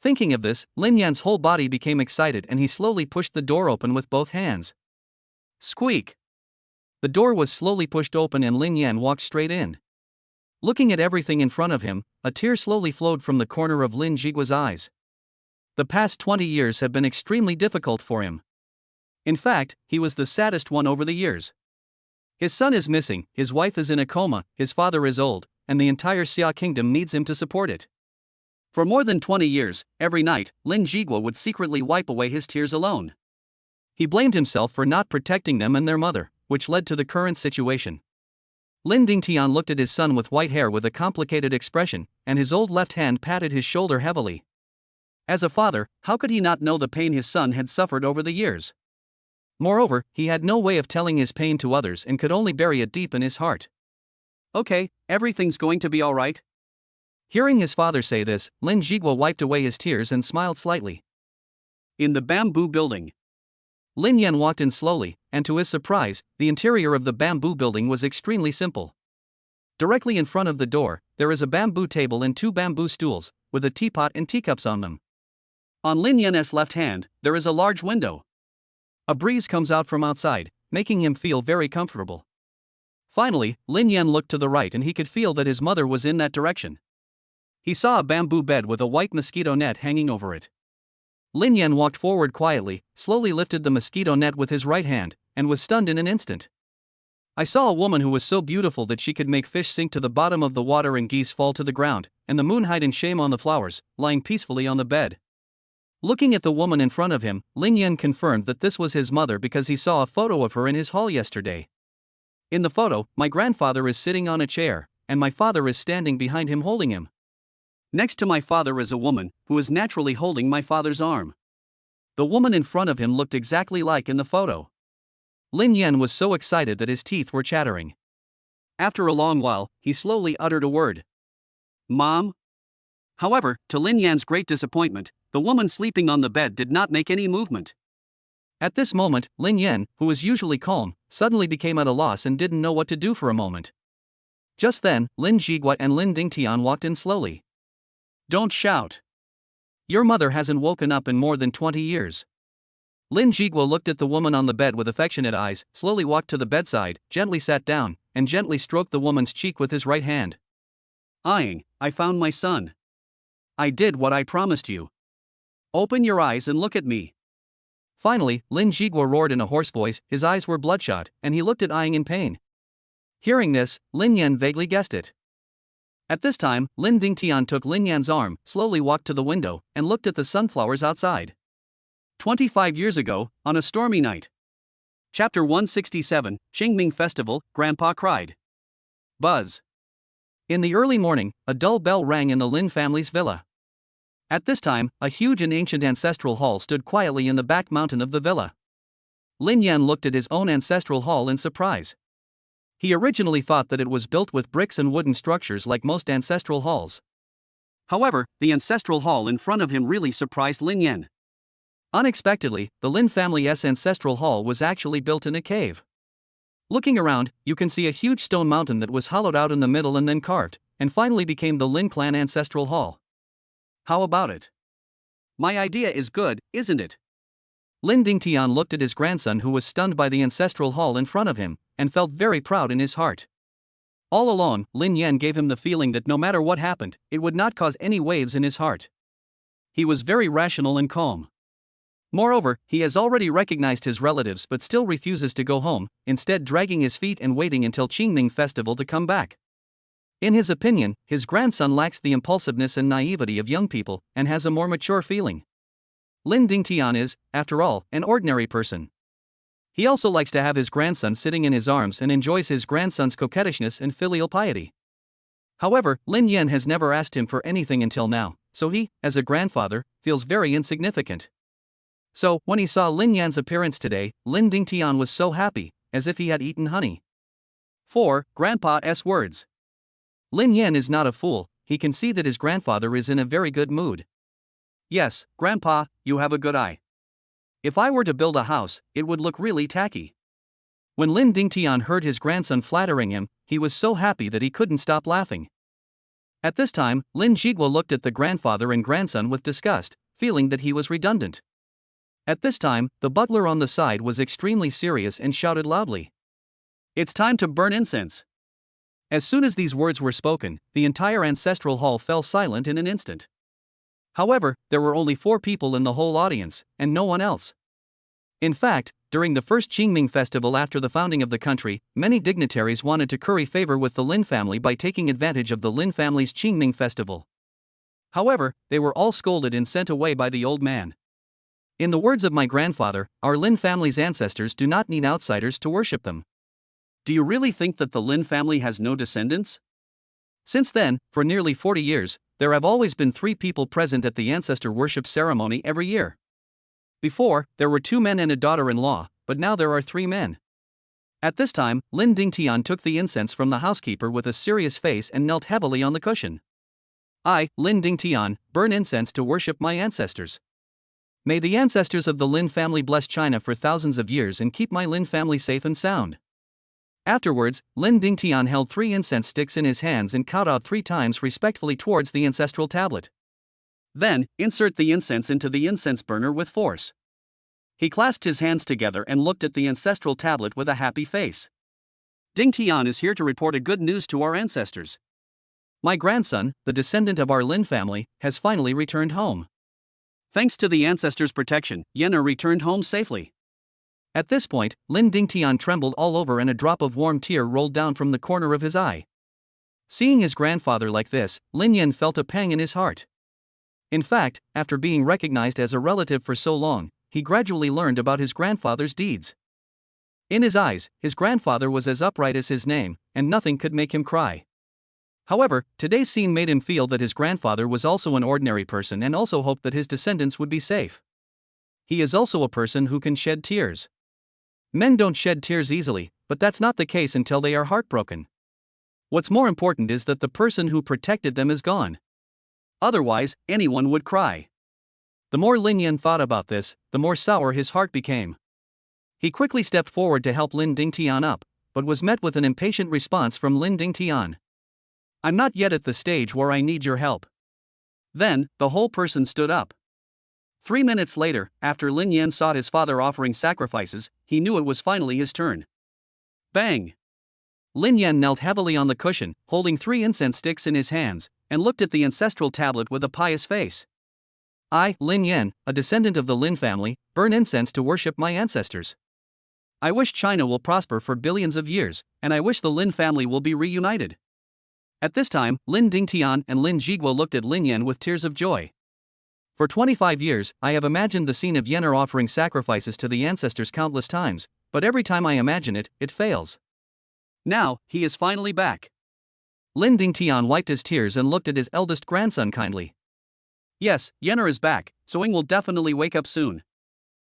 Thinking of this, Lin Yan's whole body became excited and he slowly pushed the door open with both hands. Squeak! The door was slowly pushed open and Lin Yan walked straight in. Looking at everything in front of him, a tear slowly flowed from the corner of Lin Jigua's eyes. The past 20 years have been extremely difficult for him. In fact, he was the saddest one over the years. His son is missing, his wife is in a coma, his father is old, and the entire Xia kingdom needs him to support it. For more than 20 years, every night, Lin Jigua would secretly wipe away his tears alone. He blamed himself for not protecting them and their mother, which led to the current situation. Lin Dingtian looked at his son with white hair with a complicated expression, and his old left hand patted his shoulder heavily. As a father, how could he not know the pain his son had suffered over the years? Moreover, he had no way of telling his pain to others and could only bury it deep in his heart. Okay, everything's going to be alright. Hearing his father say this, Lin Jigua wiped away his tears and smiled slightly. In the bamboo building. Lin Yan walked in slowly, and to his surprise, the interior of the bamboo building was extremely simple. Directly in front of the door, there is a bamboo table and 2 bamboo stools, with a teapot and teacups on them. On Lin Yan's left hand, there is a large window. A breeze comes out from outside, making him feel very comfortable. Finally, Lin Yan looked to the right and he could feel that his mother was in that direction. He saw a bamboo bed with a white mosquito net hanging over it. Lin Yan walked forward quietly, slowly lifted the mosquito net with his right hand, and was stunned in an instant. I saw a woman who was so beautiful that she could make fish sink to the bottom of the water and geese fall to the ground, and the moon hide in shame on the flowers, lying peacefully on the bed. Looking at the woman in front of him, Lin Yan confirmed that this was his mother because he saw a photo of her in his hall yesterday. In the photo, my grandfather is sitting on a chair, and my father is standing behind him holding him. Next to my father is a woman, who is naturally holding my father's arm. The woman in front of him looked exactly like in the photo. Lin Yan was so excited that his teeth were chattering. After a long while, he slowly uttered a word. Mom? However, to Lin Yan's great disappointment, the woman sleeping on the bed did not make any movement. At this moment, Lin Yan, who was usually calm, suddenly became at a loss and didn't know what to do for a moment. Just then, Lin Jigua and Lin Dingtian walked in slowly. Don't shout. Your mother hasn't woken up in more than 20 years. Lin Jigua looked at the woman on the bed with affectionate eyes, slowly walked to the bedside, gently sat down, and gently stroked the woman's cheek with his right hand. I found my son. I did what I promised you. Open your eyes and look at me. Finally, Lin Jigua roared in a hoarse voice, his eyes were bloodshot, and he looked at Aying in pain. Hearing this, Lin Yan vaguely guessed it. At this time, Lin Dingtian took Lin Yan's arm, slowly walked to the window, and looked at the sunflowers outside. 25 years ago, on a stormy night. Chapter 167, Qingming Festival, Grandpa cried. Buzz. In the early morning, a dull bell rang in the Lin family's villa. At this time, a huge and ancient ancestral hall stood quietly in the back mountain of the villa. Lin Yan looked at his own ancestral hall in surprise. He originally thought that it was built with bricks and wooden structures like most ancestral halls. However, the ancestral hall in front of him really surprised Lin Yan. Unexpectedly, the Lin family's ancestral hall was actually built in a cave. Looking around, you can see a huge stone mountain that was hollowed out in the middle and then carved, and finally became the Lin clan ancestral hall. How about it? My idea is good, isn't it? Lin Dingtian looked at his grandson who was stunned by the ancestral hall in front of him, and felt very proud in his heart. All along, Lin Yan gave him the feeling that no matter what happened, it would not cause any waves in his heart. He was very rational and calm. Moreover, he has already recognized his relatives but still refuses to go home, instead dragging his feet and waiting until Qingming festival to come back. In his opinion, his grandson lacks the impulsiveness and naivety of young people, and has a more mature feeling. Lin Dingtian is, after all, an ordinary person. He also likes to have his grandson sitting in his arms and enjoys his grandson's coquettishness and filial piety. However, Lin Yan has never asked him for anything until now, so he, as a grandfather, feels very insignificant. So, when he saw Lin Yan's appearance today, Lin Dingtian was so happy, as if he had eaten honey. 4. Grandpa's words. Lin Yan is not a fool, he can see that his grandfather is in a very good mood. Yes, Grandpa, you have a good eye. If I were to build a house, it would look really tacky. When Lin Dingtian heard his grandson flattering him, he was so happy that he couldn't stop laughing. At this time, Lin Jigua looked at the grandfather and grandson with disgust, feeling that he was redundant. At this time, the butler on the side was extremely serious and shouted loudly. It's time to burn incense. As soon as these words were spoken, the entire ancestral hall fell silent in an instant. However, there were only 4 people in the whole audience, and no one else. In fact, during the first Qingming festival after the founding of the country, many dignitaries wanted to curry favor with the Lin family by taking advantage of the Lin family's Qingming festival. However, they were all scolded and sent away by the old man. In the words of my grandfather, our Lin family's ancestors do not need outsiders to worship them. Do you really think that the Lin family has no descendants? Since then, for nearly 40 years, there have always been 3 people present at the ancestor worship ceremony every year. Before, there were 2 men and a daughter-in-law, but now there are 3 men. At this time, Lin Dingtian took the incense from the housekeeper with a serious face and knelt heavily on the cushion. I, Lin Dingtian, burn incense to worship my ancestors. May the ancestors of the Lin family bless China for thousands of years and keep my Lin family safe and sound. Afterwards, Lin Dingtian held 3 incense sticks in his hands and kowtowed 3 times respectfully towards the ancestral tablet. Then, insert the incense into the incense burner with force. He clasped his hands together and looked at the ancestral tablet with a happy face. Dingtian is here to report a good news to our ancestors. My grandson, the descendant of our Lin family, has finally returned home. Thanks to the ancestors' protection, Yenner returned home safely. At this point, Lin Dingtian trembled all over and a drop of warm tear rolled down from the corner of his eye. Seeing his grandfather like this, Lin Yan felt a pang in his heart. In fact, after being recognized as a relative for so long, he gradually learned about his grandfather's deeds. In his eyes, his grandfather was as upright as his name, and nothing could make him cry. However, today's scene made him feel that his grandfather was also an ordinary person and also hoped that his descendants would be safe. He is also a person who can shed tears. Men don't shed tears easily, but that's not the case until they are heartbroken. What's more important is that the person who protected them is gone. Otherwise, anyone would cry. The more Lin Yan thought about this, the more sour his heart became. He quickly stepped forward to help Lin Dingtian up, but was met with an impatient response from Lin Dingtian. I'm not yet at the stage where I need your help. Then, the whole person stood up. 3 minutes later, after Lin Yan saw his father offering sacrifices, he knew it was finally his turn. Bang! Lin Yan knelt heavily on the cushion, holding 3 incense sticks in his hands, and looked at the ancestral tablet with a pious face. I, Lin Yan, a descendant of the Lin family, burn incense to worship my ancestors. I wish China will prosper for billions of years, and I wish the Lin family will be reunited. At this time, Lin Dingtian and Lin Jiguo looked at Lin Yan with tears of joy. For 25 years, I have imagined the scene of Yenner offering sacrifices to the ancestors countless times, but every time I imagine it, it fails. Now, he is finally back. Lin Dingtian wiped his tears and looked at his eldest grandson kindly. Yes, Yenner is back, so Ing will definitely wake up soon.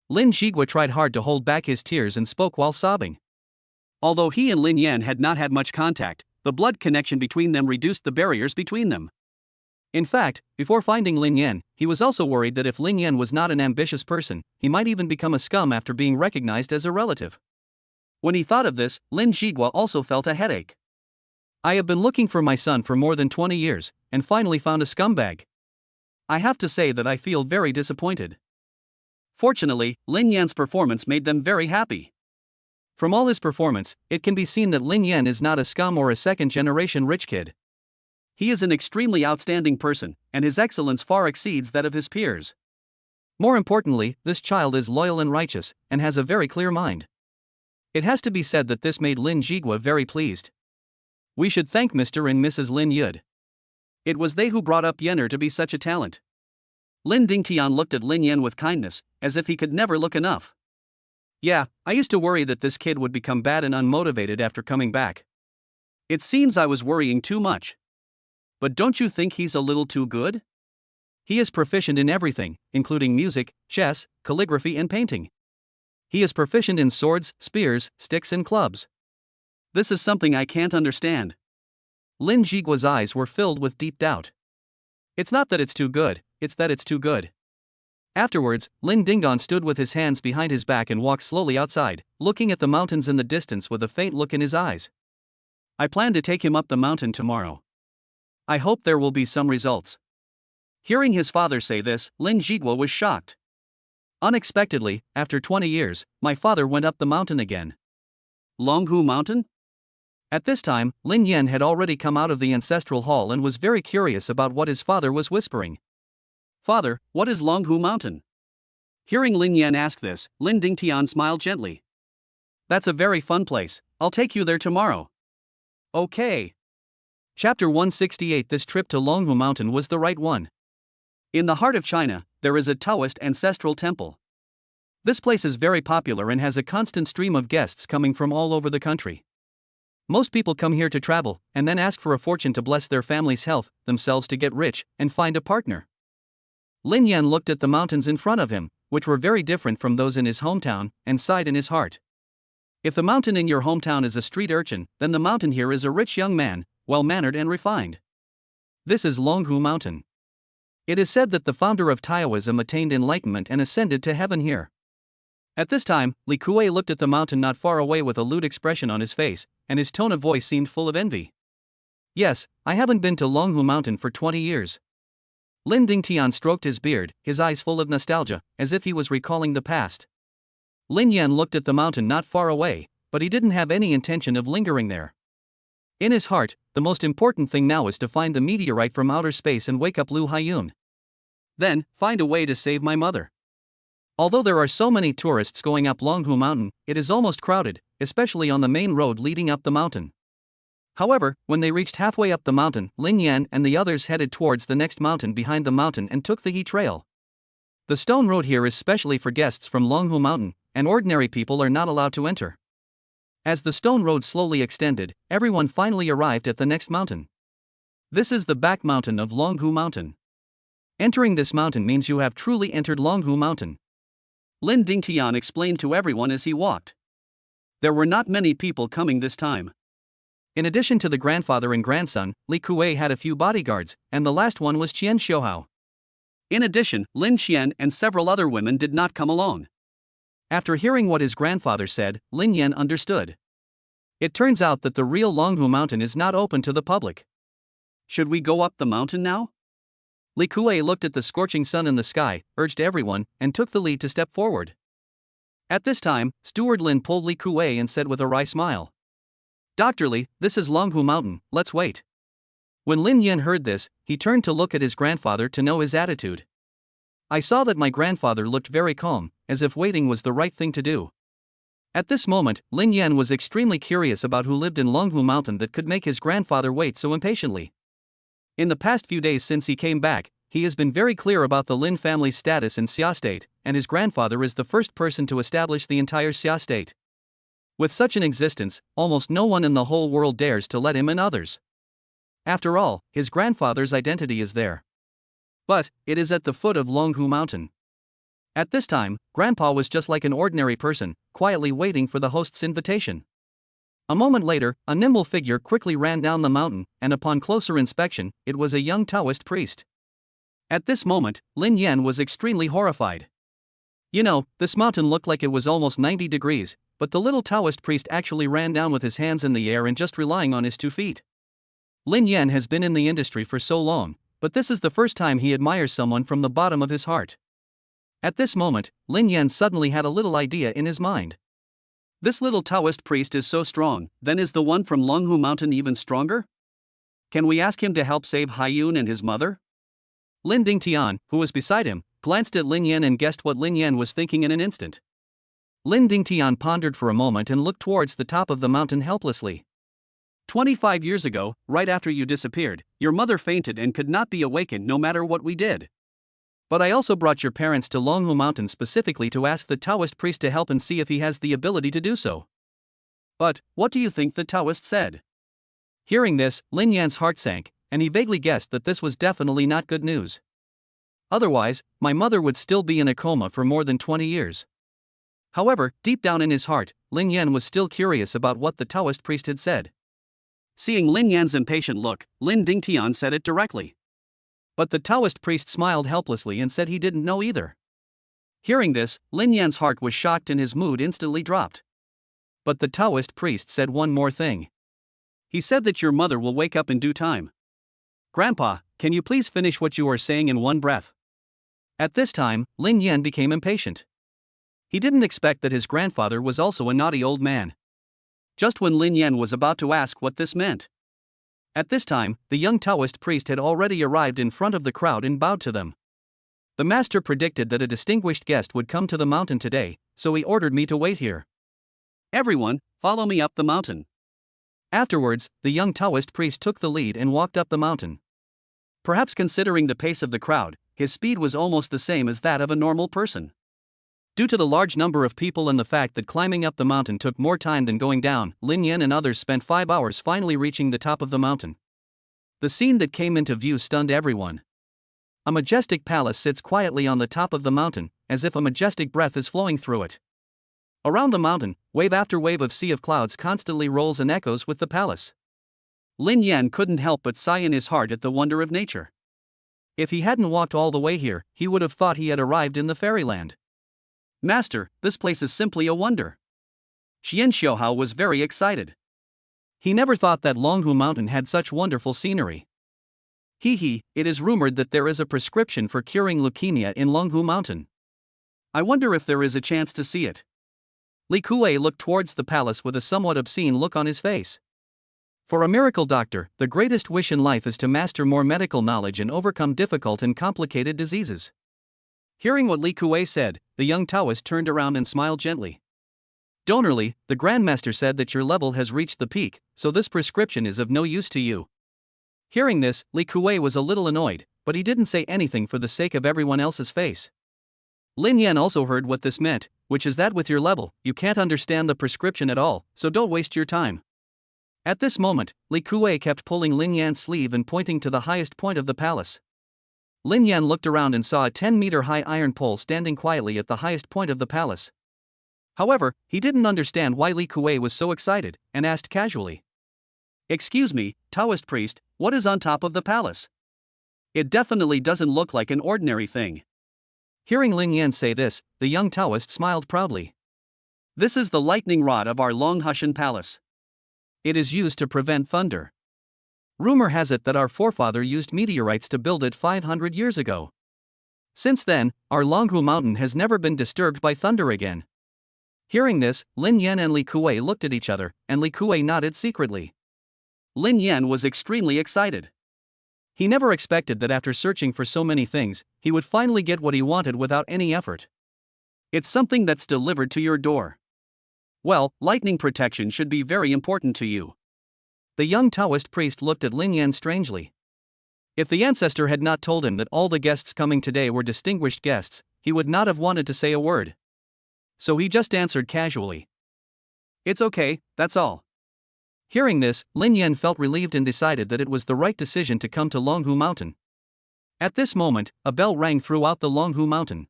Lin Jiguo tried hard to hold back his tears and spoke while sobbing. Although he and Lin Yan had not had much contact, the blood connection between them reduced the barriers between them. In fact, before finding Lin Yan, he was also worried that if Lin Yan was not an ambitious person, he might even become a scum after being recognized as a relative. When he thought of this, Lin Jiguo also felt a headache. I have been looking for my son for more than 20 years, and finally found a scumbag. I have to say that I feel very disappointed. Fortunately, Lin Yan's performance made them very happy. From all his performance, it can be seen that Lin Yan is not a scum or a second-generation rich kid. He is an extremely outstanding person, and his excellence far exceeds that of his peers. More importantly, this child is loyal and righteous, and has a very clear mind. It has to be said that this made Lin Jiguo very pleased. We should thank Mr. and Mrs. Lin Yud. It was they who brought up Yenner to be such a talent. Lin Dingtian looked at Lin Yan with kindness, as if he could never look enough. Yeah, I used to worry that this kid would become bad and unmotivated after coming back. It seems I was worrying too much. But don't you think he's a little too good? He is proficient in everything, including music, chess, calligraphy and painting. He is proficient in swords, spears, sticks and clubs. This is something I can't understand. Lin Jiguo's eyes were filled with deep doubt. It's not that it's too good, it's that it's too good. Afterwards, Lin Dingtian stood with his hands behind his back and walked slowly outside, looking at the mountains in the distance with a faint look in his eyes. I plan to take him up the mountain tomorrow. I hope there will be some results. Hearing his father say this, Lin Jiguo was shocked. Unexpectedly, after 20 years, my father went up the mountain again. Longhu Mountain? At this time, Lin Yan had already come out of the ancestral hall and was very curious about what his father was whispering. Father, what is Longhu Mountain? Hearing Lin Yan ask this, Lin Dingtian smiled gently. That's a very fun place, I'll take you there tomorrow. Okay. Chapter 168. This trip to Longhu Mountain was the right one. In the heart of China, there is a Taoist ancestral temple. This place is very popular and has a constant stream of guests coming from all over the country. Most people come here to travel, and then ask for a fortune to bless their family's health, themselves to get rich, and find a partner. Lin Yan looked at the mountains in front of him, which were very different from those in his hometown, and sighed in his heart. If the mountain in your hometown is a street urchin, then the mountain here is a rich young man, well-mannered and refined. This is Longhu Mountain. It is said that the founder of Taoism attained enlightenment and ascended to heaven here. At this time, Li Kuei looked at the mountain not far away with a lewd expression on his face, and his tone of voice seemed full of envy. Yes, I haven't been to Longhu Mountain for 20 years. Lin Dingtian stroked his beard, his eyes full of nostalgia, as if he was recalling the past. Lin Yan looked at the mountain not far away, but he didn't have any intention of lingering there. In his heart, the most important thing now is to find the meteorite from outer space and wake up Lu Haiyun. Then, find a way to save my mother. Although there are so many tourists going up Longhu Mountain, it is almost crowded, especially on the main road leading up the mountain. However, when they reached halfway up the mountain, Lin Yan and the others headed towards the next mountain behind the mountain and took the He Trail. The stone road here is specially for guests from Longhu Mountain, and ordinary people are not allowed to enter. As the stone road slowly extended, everyone finally arrived at the next mountain. This is the back mountain of Longhu Mountain. Entering this mountain means you have truly entered Longhu Mountain. Lin Dingtian explained to everyone as he walked. There were not many people coming this time. In addition to the grandfather and grandson, Li Kuei had a few bodyguards, and the last one was Qian Xiuhao. In addition, Lin Qian and several other women did not come along. After hearing what his grandfather said, Lin Yan understood. It turns out that the real Longhu Mountain is not open to the public. Should we go up the mountain now? Li Kuei looked at the scorching sun in the sky, urged everyone, and took the lead to step forward. At this time, Steward Lin pulled Li Kuei and said with a wry smile, "Dr. Li, this is Longhu Mountain, let's wait." When Lin Yan heard this, he turned to look at his grandfather to know his attitude. I saw that my grandfather looked very calm, as if waiting was the right thing to do. At this moment, Lin Yan was extremely curious about who lived in Longhu Mountain that could make his grandfather wait so impatiently. In the past few days since he came back, he has been very clear about the Lin family's status in Xia State, and his grandfather is the first person to establish the entire Xia State. With such an existence, almost no one in the whole world dares to let him in others. After all, his grandfather's identity is there. But, it is at the foot of Longhu Mountain. At this time, Grandpa was just like an ordinary person, quietly waiting for the host's invitation. A moment later, a nimble figure quickly ran down the mountain, and upon closer inspection, it was a young Taoist priest. At this moment, Lin Yan was extremely horrified. You know, this mountain looked like it was almost 90 degrees, but the little Taoist priest actually ran down with his hands in the air and just relying on his 2 feet. Lin Yan has been in the industry for so long, but this is the first time he admires someone from the bottom of his heart. At this moment, Lin Yan suddenly had a little idea in his mind. This little Taoist priest is so strong, then is the one from Longhu Mountain even stronger? Can we ask him to help save Haiyun and his mother? Lin Dingtian, who was beside him, glanced at Lin Yan and guessed what Lin Yan was thinking in an instant. Lin Dingtian pondered for a moment and looked towards the top of the mountain helplessly. 25 years ago, right after you disappeared, your mother fainted and could not be awakened no matter what we did. But I also brought your parents to Longhu Mountain specifically to ask the Taoist priest to help and see if he has the ability to do so. But, what do you think the Taoist said? Hearing this, Lin Yan's heart sank, and he vaguely guessed that this was definitely not good news. Otherwise, my mother would still be in a coma for more than 20 years. However, deep down in his heart, Lin Yan was still curious about what the Taoist priest had said. Seeing Lin Yan's impatient look, Lin Dingtian said it directly. But the Taoist priest smiled helplessly and said he didn't know either. Hearing this, Lin Yan's heart was shocked and his mood instantly dropped. But the Taoist priest said one more thing. He said that your mother will wake up in due time. Grandpa, can you please finish what you are saying in one breath? At this time, Lin Yan became impatient. He didn't expect that his grandfather was also a naughty old man. Just when Lin Yan was about to ask what this meant. At this time, the young Taoist priest had already arrived in front of the crowd and bowed to them. The master predicted that a distinguished guest would come to the mountain today, so he ordered me to wait here. Everyone, follow me up the mountain. Afterwards, the young Taoist priest took the lead and walked up the mountain. Perhaps considering the pace of the crowd, his speed was almost the same as that of a normal person. Due to the large number of people and the fact that climbing up the mountain took more time than going down, Lin Yan and others spent 5 hours finally reaching the top of the mountain. The scene that came into view stunned everyone. A majestic palace sits quietly on the top of the mountain, as if a majestic breath is flowing through it. Around the mountain, wave after wave of sea of clouds constantly rolls and echoes with the palace. Lin Yan couldn't help but sigh in his heart at the wonder of nature. If he hadn't walked all the way here, he would have thought he had arrived in the fairyland. Master, this place is simply a wonder. Xian Xiaohao was very excited. He never thought that Longhu Mountain had such wonderful scenery. It is rumored that there is a prescription for curing leukemia in Longhu Mountain. I wonder if there is a chance to see it. Li Kuei looked towards the palace with a somewhat obscene look on his face. For a miracle doctor, the greatest wish in life is to master more medical knowledge and overcome difficult and complicated diseases. Hearing what Li Kuei said, the young Taoist turned around and smiled gently. Donorly, the Grandmaster said that your level has reached the peak, so this prescription is of no use to you. Hearing this, Li Kuei was a little annoyed, but he didn't say anything for the sake of everyone else's face. Lin Yan also heard what this meant, which is that with your level, you can't understand the prescription at all, so don't waste your time. At this moment, Li Kuei kept pulling Lin Yan's sleeve and pointing to the highest point of the palace. Lin Yan looked around and saw a 10-meter-high iron pole standing quietly at the highest point of the palace. However, he didn't understand why Li Kuei was so excited, and asked casually. Excuse me, Taoist priest, what is on top of the palace? It definitely doesn't look like an ordinary thing. Hearing Lin Yan say this, the young Taoist smiled proudly. This is the lightning rod of our Longhushan palace. It is used to prevent thunder. Rumor has it that our forefather used meteorites to build it 500 years ago. Since then, our Longhu Mountain has never been disturbed by thunder again. Hearing this, Lin Yan and Li Kuei looked at each other, and Li Kuei nodded secretly. Lin Yan was extremely excited. He never expected that after searching for so many things, he would finally get what he wanted without any effort. It's something that's delivered to your door. Well, lightning protection should be very important to you. The young Taoist priest looked at Lin Yan strangely. If the ancestor had not told him that all the guests coming today were distinguished guests, he would not have wanted to say a word. So he just answered casually. It's okay, that's all. Hearing this, Lin Yan felt relieved and decided that it was the right decision to come to Longhu Mountain. At this moment, a bell rang throughout the Longhu Mountain.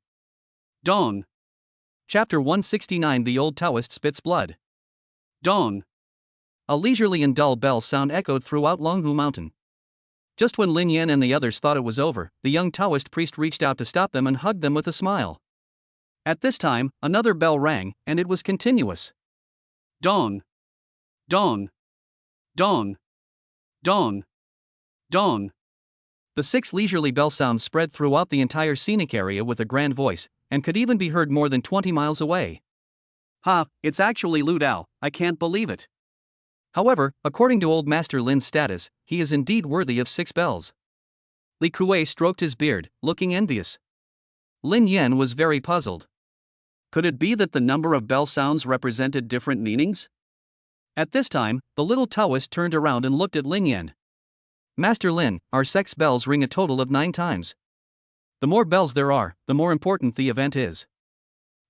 Dong. Chapter 169 The Old Taoist Spits Blood. Dong. A leisurely and dull bell sound echoed throughout Longhu Mountain. Just when Lin Yan and the others thought it was over, the young Taoist priest reached out to stop them and hugged them with a smile. At this time, another bell rang, and it was continuous. Dong. Dong. Dong. Dong. Dong. The 6 leisurely bell sounds spread throughout the entire scenic area with a grand voice, and could even be heard more than 20 miles away. It's actually Lu Dao, I can't believe it. However, according to Old Master Lin's status, he is indeed worthy of 6 bells. Li Kuei stroked his beard, looking envious. Lin Yan was very puzzled. Could it be that the number of bell sounds represented different meanings? At this time, the little Taoist turned around and looked at Lin Yan. Master Lin, our 6 bells ring a total of 9 times. The more bells there are, the more important the event is.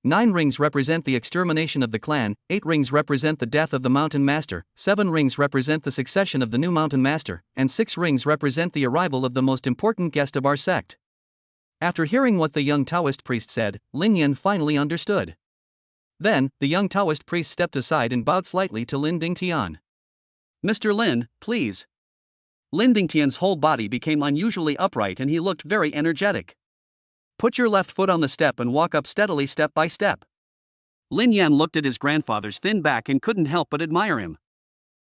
9 rings represent the extermination of the clan, 8 rings represent the death of the mountain master, 7 rings represent the succession of the new mountain master, and 6 rings represent the arrival of the most important guest of our sect. After hearing what the young Taoist priest said, Lin Yan finally understood. Then, the young Taoist priest stepped aside and bowed slightly to Lin Dingtian. Mr. Lin, please. Lin Dingtian's whole body became unusually upright and he looked very energetic. Put your left foot on the step and walk up steadily step by step. Lin Yan looked at his grandfather's thin back and couldn't help but admire him.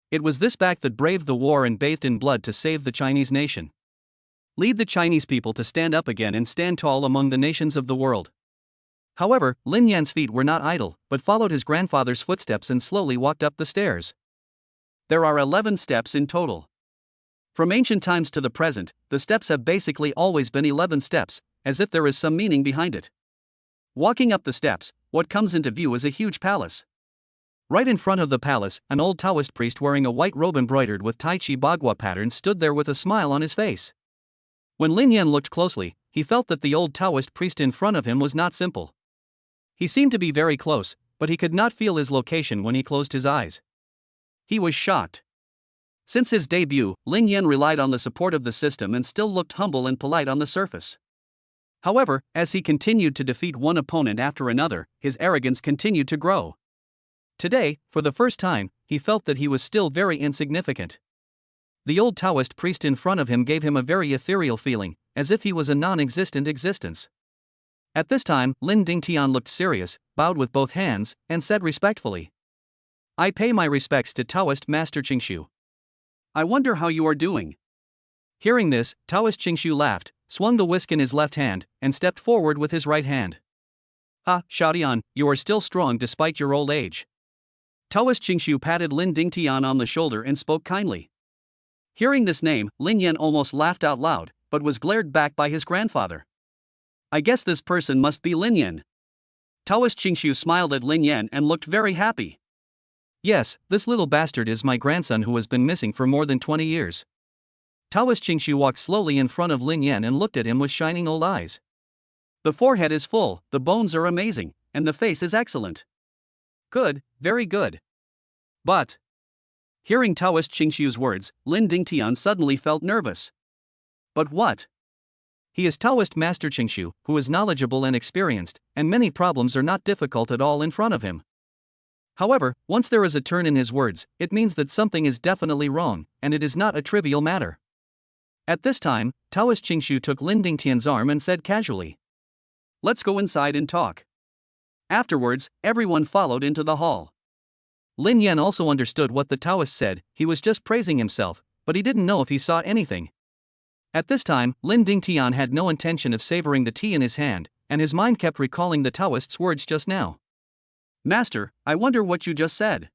It was this back that braved the war and bathed in blood to save the Chinese nation. Lead the Chinese people to stand up again and stand tall among the nations of the world. However, Lin Yan's feet were not idle, but followed his grandfather's footsteps and slowly walked up the stairs. There are 11 steps in total. From ancient times to the present, the steps have basically always been 11 steps, as if there is some meaning behind it. Walking up the steps, what comes into view is a huge palace. Right in front of the palace, an old Taoist priest wearing a white robe embroidered with Tai Chi Bagua patterns stood there with a smile on his face. When Lin Yan looked closely, he felt that the old Taoist priest in front of him was not simple. He seemed to be very close, but he could not feel his location when he closed his eyes. He was shocked. Since his debut, Lin Yan relied on the support of the system and still looked humble and polite on the surface. However, as he continued to defeat one opponent after another, his arrogance continued to grow. Today, for the first time, he felt that he was still very insignificant. The old Taoist priest in front of him gave him a very ethereal feeling, as if he was a non-existent existence. At this time, Lin Dingtian looked serious, bowed with both hands, and said respectfully, "I pay my respects to Taoist Master Qingshu. I wonder how you are doing." Hearing this, Taoist Qingshu laughed, swung the whisk in his left hand, and stepped forward with his right hand. "Ah, Xiaodian, you are still strong despite your old age." Taoist Qingshu patted Lin Dingtian on the shoulder and spoke kindly. Hearing this name, Lin Yan almost laughed out loud, but was glared back by his grandfather. "I guess this person must be Lin Yan." Taoist Qingshu smiled at Lin Yan and looked very happy. "Yes, this little bastard is my grandson who has been missing for more than 20 years. Taoist Qingshu walked slowly in front of Lin Yan and looked at him with shining old eyes. "The forehead is full, the bones are amazing, and the face is excellent." "Good, very good. But..." Hearing Taoist Qingshu's words, Lin Dingtian suddenly felt nervous. "But what?" "He is Taoist Master Qingshu, who is knowledgeable and experienced, and many problems are not difficult at all in front of him. However, once there is a turn in his words, it means that something is definitely wrong, and it is not a trivial matter." At this time, Taoist Qingshu took Lin Dingtian's arm and said casually, "Let's go inside and talk." Afterwards, everyone followed into the hall. Lin Yan also understood what the Taoist said. He was just praising himself, but he didn't know if he saw anything. At this time, Lin Dingtian had no intention of savoring the tea in his hand, and his mind kept recalling the Taoist's words just now. "Master, I wonder what you just said."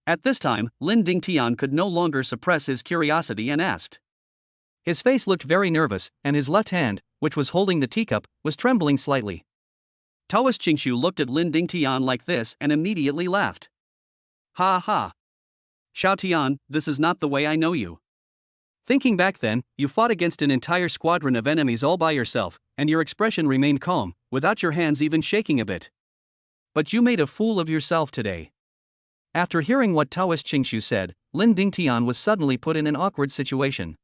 At this time, Lin Dingtian could no longer suppress his curiosity and asked. His face looked very nervous, and his left hand, which was holding the teacup, was trembling slightly. Taoist Qingshu looked at Lin Dingtian like this and immediately laughed. "Ha ha. Xiaotian, this is not the way I know you. Thinking back then, you fought against an entire squadron of enemies all by yourself, and your expression remained calm, without your hands even shaking a bit. But you made a fool of yourself today." After hearing what Taoist Qingshu said, Lin Dingtian was suddenly put in an awkward situation.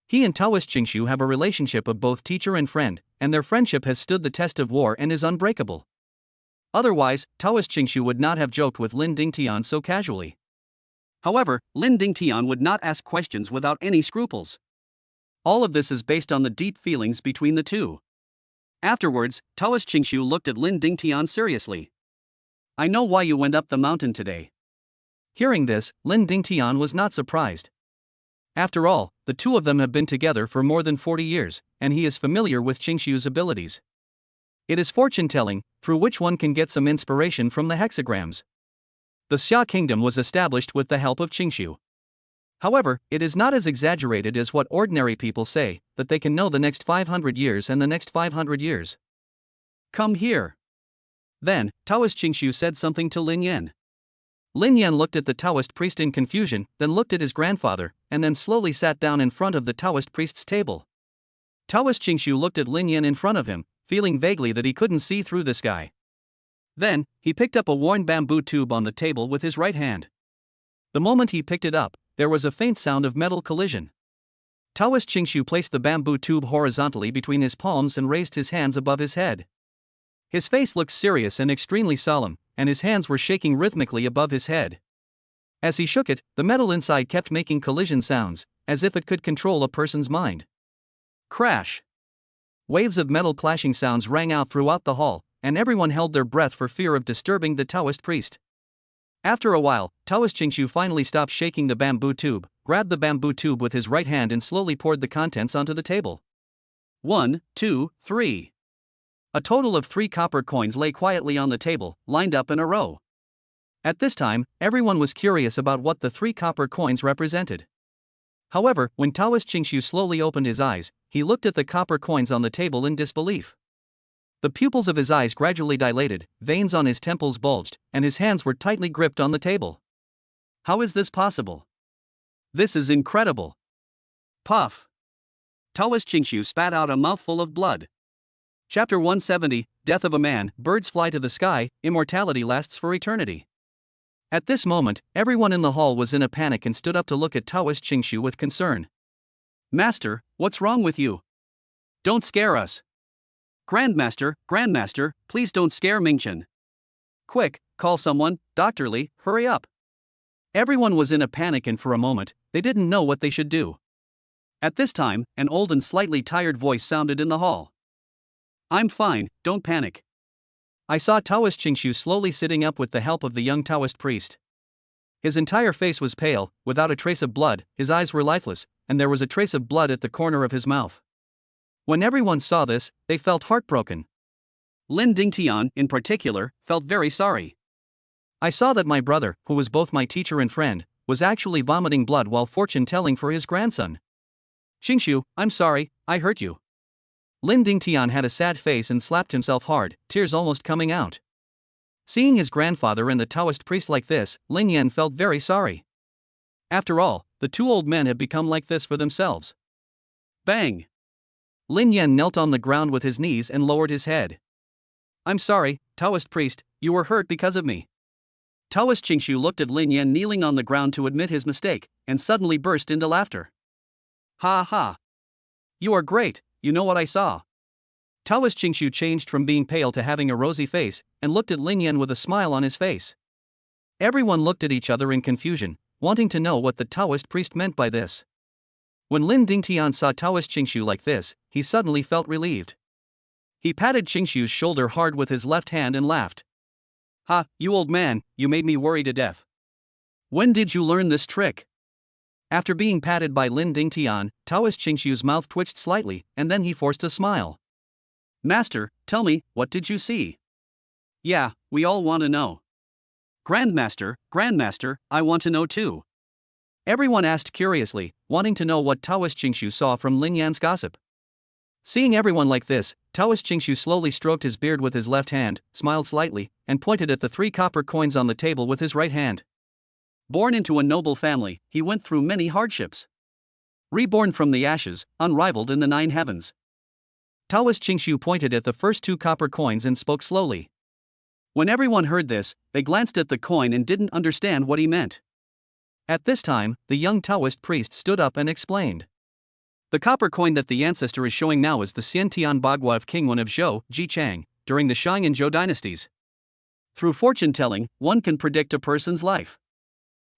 He and Taoist Qingshu have a relationship of both teacher and friend, and their friendship has stood the test of war and is unbreakable. Otherwise, Taoist Qingshu would not have joked with Lin Dingtian so casually. However, Lin Dingtian would not ask questions without any scruples. All of this is based on the deep feelings between the two. Afterwards, Taoist Qingshu looked at Lin Dingtian seriously. "I know why you went up the mountain today." Hearing this, Lin Dingtian was not surprised. After all, the two of them have been together for more than 40 years, and he is familiar with Qingshu's abilities. It is fortune-telling, through which one can get some inspiration from the hexagrams. The Xia kingdom was established with the help of Qingshu. However, it is not as exaggerated as what ordinary people say, that they can know the next 500 years and the next 500 years. "Come here." Then, Taoist Qingshu said something to Lin Yan. Lin Yan looked at the Taoist priest in confusion, then looked at his grandfather, and then slowly sat down in front of the Taoist priest's table. Taoist Qingshu looked at Lin Yan in front of him, feeling vaguely that he couldn't see through this guy. Then, he picked up a worn bamboo tube on the table with his right hand. The moment he picked it up, there was a faint sound of metal collision. Taoist Qingshu placed the bamboo tube horizontally between his palms and raised his hands above his head. His face looked serious and extremely solemn, and his hands were shaking rhythmically above his head. As he shook it, the metal inside kept making collision sounds, as if it could control a person's mind. Crash! Waves of metal clashing sounds rang out throughout the hall, and everyone held their breath for fear of disturbing the Taoist priest. After a while, Taoist Qingshu finally stopped shaking the bamboo tube, grabbed the bamboo tube with his right hand and slowly poured the contents onto the table. 1, 2, 3. A total of 3 copper coins lay quietly on the table, lined up in a row. At this time, everyone was curious about what the 3 copper coins represented. However, when Taoist Qingshu slowly opened his eyes, he looked at the copper coins on the table in disbelief. The pupils of his eyes gradually dilated, veins on his temples bulged, and his hands were tightly gripped on the table. How is this possible? This is incredible. Puff! Taoist Qingshu spat out a mouthful of blood. Chapter 170, Death of a Man, Birds Fly to the Sky, Immortality Lasts for Eternity. At this moment, everyone in the hall was in a panic and stood up to look at Taoist Qingshu with concern. Master, what's wrong with you? Don't scare us. Grandmaster, please don't scare Mingchen. Quick, call someone, Dr. Li, hurry up. Everyone was in a panic and for a moment, they didn't know what they should do. At this time, an old and slightly tired voice sounded in the hall. I'm fine, don't panic. I saw Taoist Qingshu slowly sitting up with the help of the young Taoist priest. His entire face was pale, without a trace of blood, his eyes were lifeless, and there was a trace of blood at the corner of his mouth. When everyone saw this, they felt heartbroken. Lin Dingtian, in particular, felt very sorry. I saw that my brother, who was both my teacher and friend, was actually vomiting blood while fortune-telling for his grandson. Qingshu, I'm sorry, I hurt you. Lin Dingtian had a sad face and slapped himself hard, tears almost coming out. Seeing his grandfather and the Taoist priest like this, Lin Yan felt very sorry. After all, the two old men had become like this for themselves. Bang! Lin Yan knelt on the ground with his knees and lowered his head. I'm sorry, Taoist priest, you were hurt because of me. Taoist Qingshu looked at Lin Yan kneeling on the ground to admit his mistake, and suddenly burst into laughter. Ha ha! You are great, you know what I saw. Taoist Qingshu changed from being pale to having a rosy face, and looked at Lin Yan with a smile on his face. Everyone looked at each other in confusion, wanting to know what the Taoist priest meant by this. When Lin Dingtian saw Taoist Qingshu like this, he suddenly felt relieved. He patted Qingshu's shoulder hard with his left hand and laughed. Ha, you old man, you made me worry to death. When did you learn this trick? After being patted by Lin Dingtian, Taoist Qingshu's mouth twitched slightly, and then he forced a smile. Master, tell me, what did you see? Yeah, we all want to know. Grandmaster, I want to know too. Everyone asked curiously, wanting to know what Taoist Qingshu saw from Lin Yan's gossip. Seeing everyone like this, Taoist Qingshu slowly stroked his beard with his left hand, smiled slightly, and pointed at the 3 copper coins on the table with his right hand. Born into a noble family, he went through many hardships. Reborn from the ashes, unrivaled in the 9 heavens. Taoist Qingshu pointed at the first 2 copper coins and spoke slowly. When everyone heard this, they glanced at the coin and didn't understand what he meant. At this time, the young Taoist priest stood up and explained. The copper coin that the ancestor is showing now is the Xiantian Bagua of King Wen of Zhou, Ji Chang, during the Shang and Zhou dynasties. Through fortune-telling, one can predict a person's life.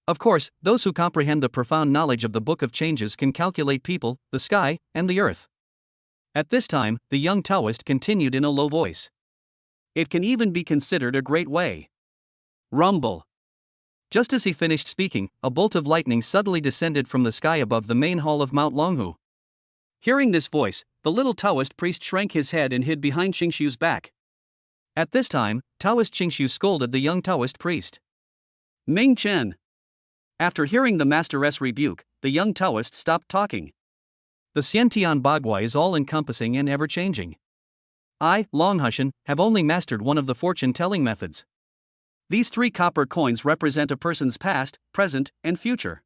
Of course, those who comprehend the profound knowledge of the Book of Changes can calculate people, the sky, and the earth. At this time, the young Taoist continued in a low voice. It can even be considered a great way. Rumble. Just as he finished speaking, a bolt of lightning suddenly descended from the sky above the main hall of Mount Longhu. Hearing this voice, the little Taoist priest shrank his head and hid behind Qingshu's back. At this time, Taoist Qingshu scolded the young Taoist priest. Ming Chen. After hearing the master's rebuke, the young Taoist stopped talking. The Xiantian Bagua is all-encompassing and ever-changing. I, Longhushan, have only mastered one of the fortune-telling methods. These 3 copper coins represent a person's past, present, and future.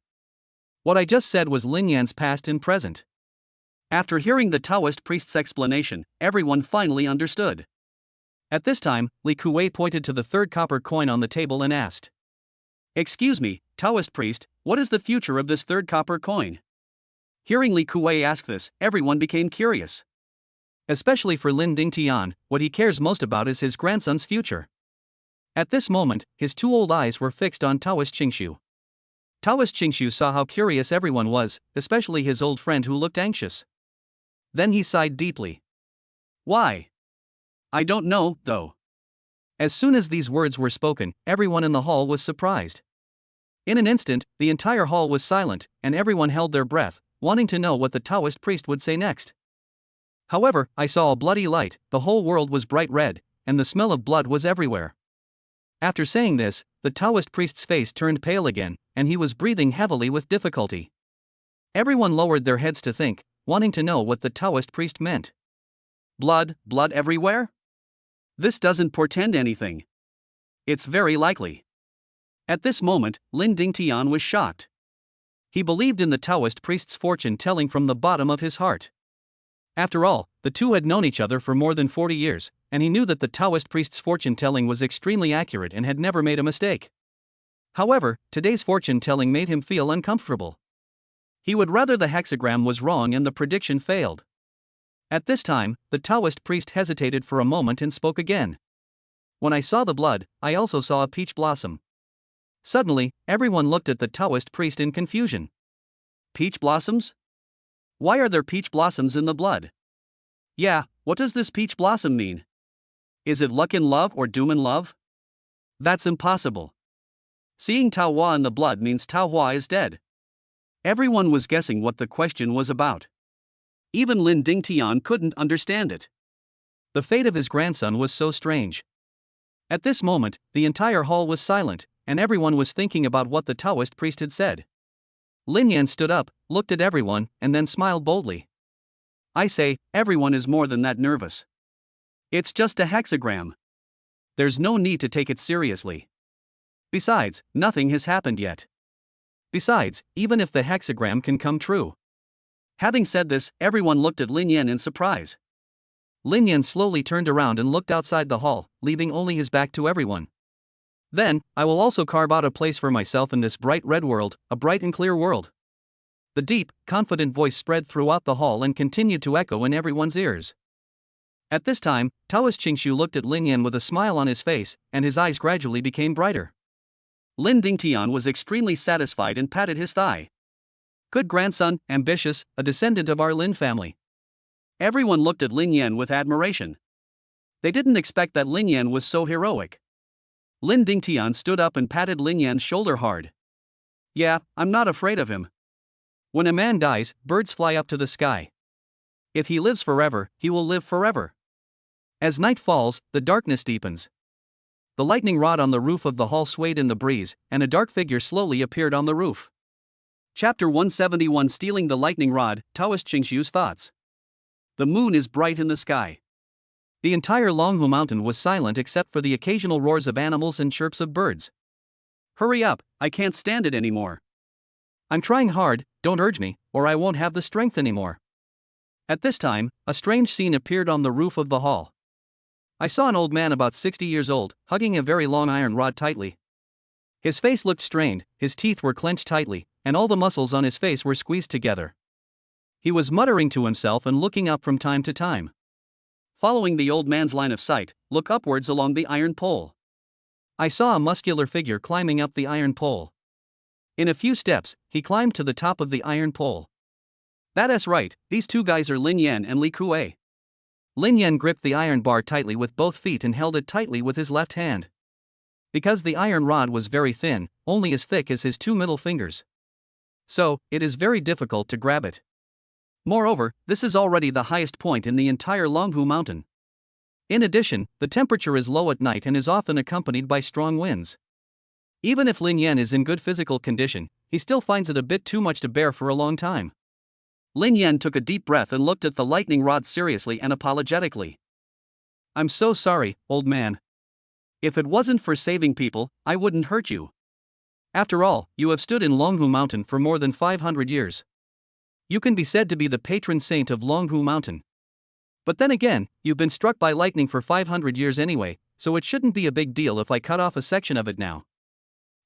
What I just said was Lin Yan's past and present. After hearing the Taoist priest's explanation, everyone finally understood. At this time, Li Kuei pointed to the 3rd copper coin on the table and asked. Excuse me, Taoist priest, what is the future of this 3rd copper coin? Hearing Li Kuei ask this, everyone became curious. Especially for Lin Dingtian, what he cares most about is his grandson's future. At this moment, his 2 old eyes were fixed on Taoist Qingshu. Taoist Qingshu saw how curious everyone was, especially his old friend who looked anxious. Then he sighed deeply. Why? I don't know, though. As soon as these words were spoken, everyone in the hall was surprised. In an instant, the entire hall was silent, and everyone held their breath, wanting to know what the Taoist priest would say next. However, I saw a bloody light, the whole world was bright red, and the smell of blood was everywhere. After saying this, the Taoist priest's face turned pale again, and he was breathing heavily with difficulty. Everyone lowered their heads to think, wanting to know what the Taoist priest meant. Blood everywhere? This doesn't portend anything. It's very likely. At this moment, Lin Dingtian was shocked. He believed in the Taoist priest's fortune telling from the bottom of his heart. After all, the two had known each other for more than 40 years, and he knew that the Taoist priest's fortune-telling was extremely accurate and had never made a mistake. However, today's fortune-telling made him feel uncomfortable. He would rather the hexagram was wrong and the prediction failed. At this time, the Taoist priest hesitated for a moment and spoke again. When I saw the blood, I also saw a peach blossom. Suddenly, everyone looked at the Taoist priest in confusion. Peach blossoms? Why are there peach blossoms in the blood? Yeah, what does this peach blossom mean? Is it luck in love or doom in love? That's impossible. Seeing Tao Hua in the blood means Tao Hua is dead. Everyone was guessing what the question was about. Even Lin Dingtian couldn't understand it. The fate of his grandson was so strange. At this moment, the entire hall was silent, and everyone was thinking about what the Taoist priest had said. Lin Yan stood up, looked at everyone, and then smiled boldly. I say, everyone is more than that nervous. It's just a hexagram. There's no need to take it seriously. Besides, nothing has happened yet. Besides, even if the hexagram can come true. Having said this, everyone looked at Lin Yan in surprise. Lin Yan slowly turned around and looked outside the hall, leaving only his back to everyone. Then, I will also carve out a place for myself in this bright red world, a bright and clear world. The deep, confident voice spread throughout the hall and continued to echo in everyone's ears. At this time, Taoist Qingshu looked at Lin Yan with a smile on his face, and his eyes gradually became brighter. Lin Dingtian was extremely satisfied and patted his thigh. Good grandson, ambitious, a descendant of our Lin family. Everyone looked at Lin Yan with admiration. They didn't expect that Lin Yan was so heroic. Lin Dingtian stood up and patted Lin Yan's shoulder hard. Yeah, I'm not afraid of him. When a man dies, birds fly up to the sky. If he lives forever, he will live forever. As night falls, the darkness deepens. The lightning rod on the roof of the hall swayed in the breeze, and a dark figure slowly appeared on the roof. Chapter 171 Stealing the Lightning Rod, Taoist Qingshu's Thoughts. The moon is bright in the sky. The entire Longhu Mountain was silent except for the occasional roars of animals and chirps of birds. Hurry up, I can't stand it anymore. I'm trying hard, don't urge me, or I won't have the strength anymore. At this time, a strange scene appeared on the roof of the hall. I saw an old man about 60 years old, hugging a very long iron rod tightly. His face looked strained, his teeth were clenched tightly, and all the muscles on his face were squeezed together. He was muttering to himself and looking up from time to time. Following the old man's line of sight, look upwards along the iron pole. I saw a muscular figure climbing up the iron pole. In a few steps, he climbed to the top of the iron pole. That's right, these two guys are Lin Yan and Li Kuei. Lin Yan gripped the iron bar tightly with both feet and held it tightly with his left hand. Because the iron rod was very thin, only as thick as his two middle fingers. So, it is very difficult to grab it. Moreover, this is already the highest point in the entire Longhu Mountain. In addition, the temperature is low at night and is often accompanied by strong winds. Even if Lin Yan is in good physical condition, he still finds it a bit too much to bear for a long time. Lin Yan took a deep breath and looked at the lightning rod seriously and apologetically. I'm so sorry, old man. If it wasn't for saving people, I wouldn't hurt you. After all, you have stood in Longhu Mountain for more than 500 years. You can be said to be the patron saint of Longhu Mountain. But then again, you've been struck by lightning for 500 years anyway, so it shouldn't be a big deal if I cut off a section of it now.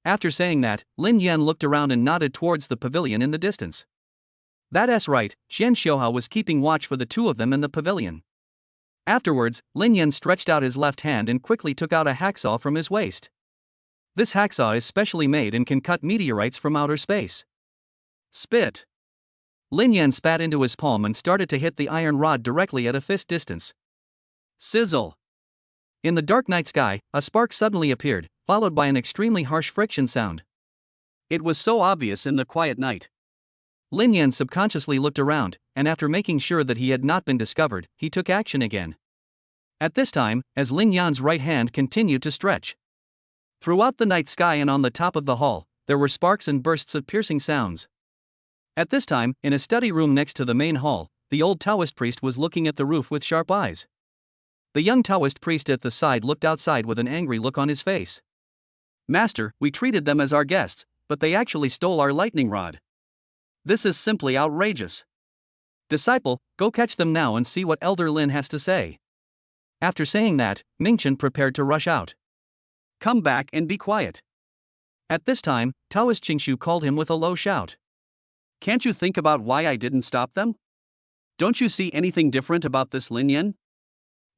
After saying that, Lin Yan looked around and nodded towards the pavilion in the distance. That's right, Xian Xiuhao was keeping watch for the two of them in the pavilion. Afterwards, Lin Yan stretched out his left hand and quickly took out a hacksaw from his waist. This hacksaw is specially made and can cut meteorites from outer space. Spit. Lin Yan spat into his palm and started to hit the iron rod directly at a fist distance. Sizzle. In the dark night sky, a spark suddenly appeared, followed by an extremely harsh friction sound. It was so obvious in the quiet night. Lin Yan subconsciously looked around, and after making sure that he had not been discovered, he took action again. At this time, as Lin Yan's right hand continued to stretch. Throughout the night sky and on the top of the hall, there were sparks and bursts of piercing sounds. At this time, in a study room next to the main hall, the old Taoist priest was looking at the roof with sharp eyes. The young Taoist priest at the side looked outside with an angry look on his face. Master, we treated them as our guests, but they actually stole our lightning rod. This is simply outrageous. Disciple, go catch them now and see what Elder Lin has to say. After saying that, Mingchen prepared to rush out. Come back and be quiet. At this time, Taoist Qingshu called him with a low shout. Can't you think about why I didn't stop them? Don't you see anything different about this Lin Yan?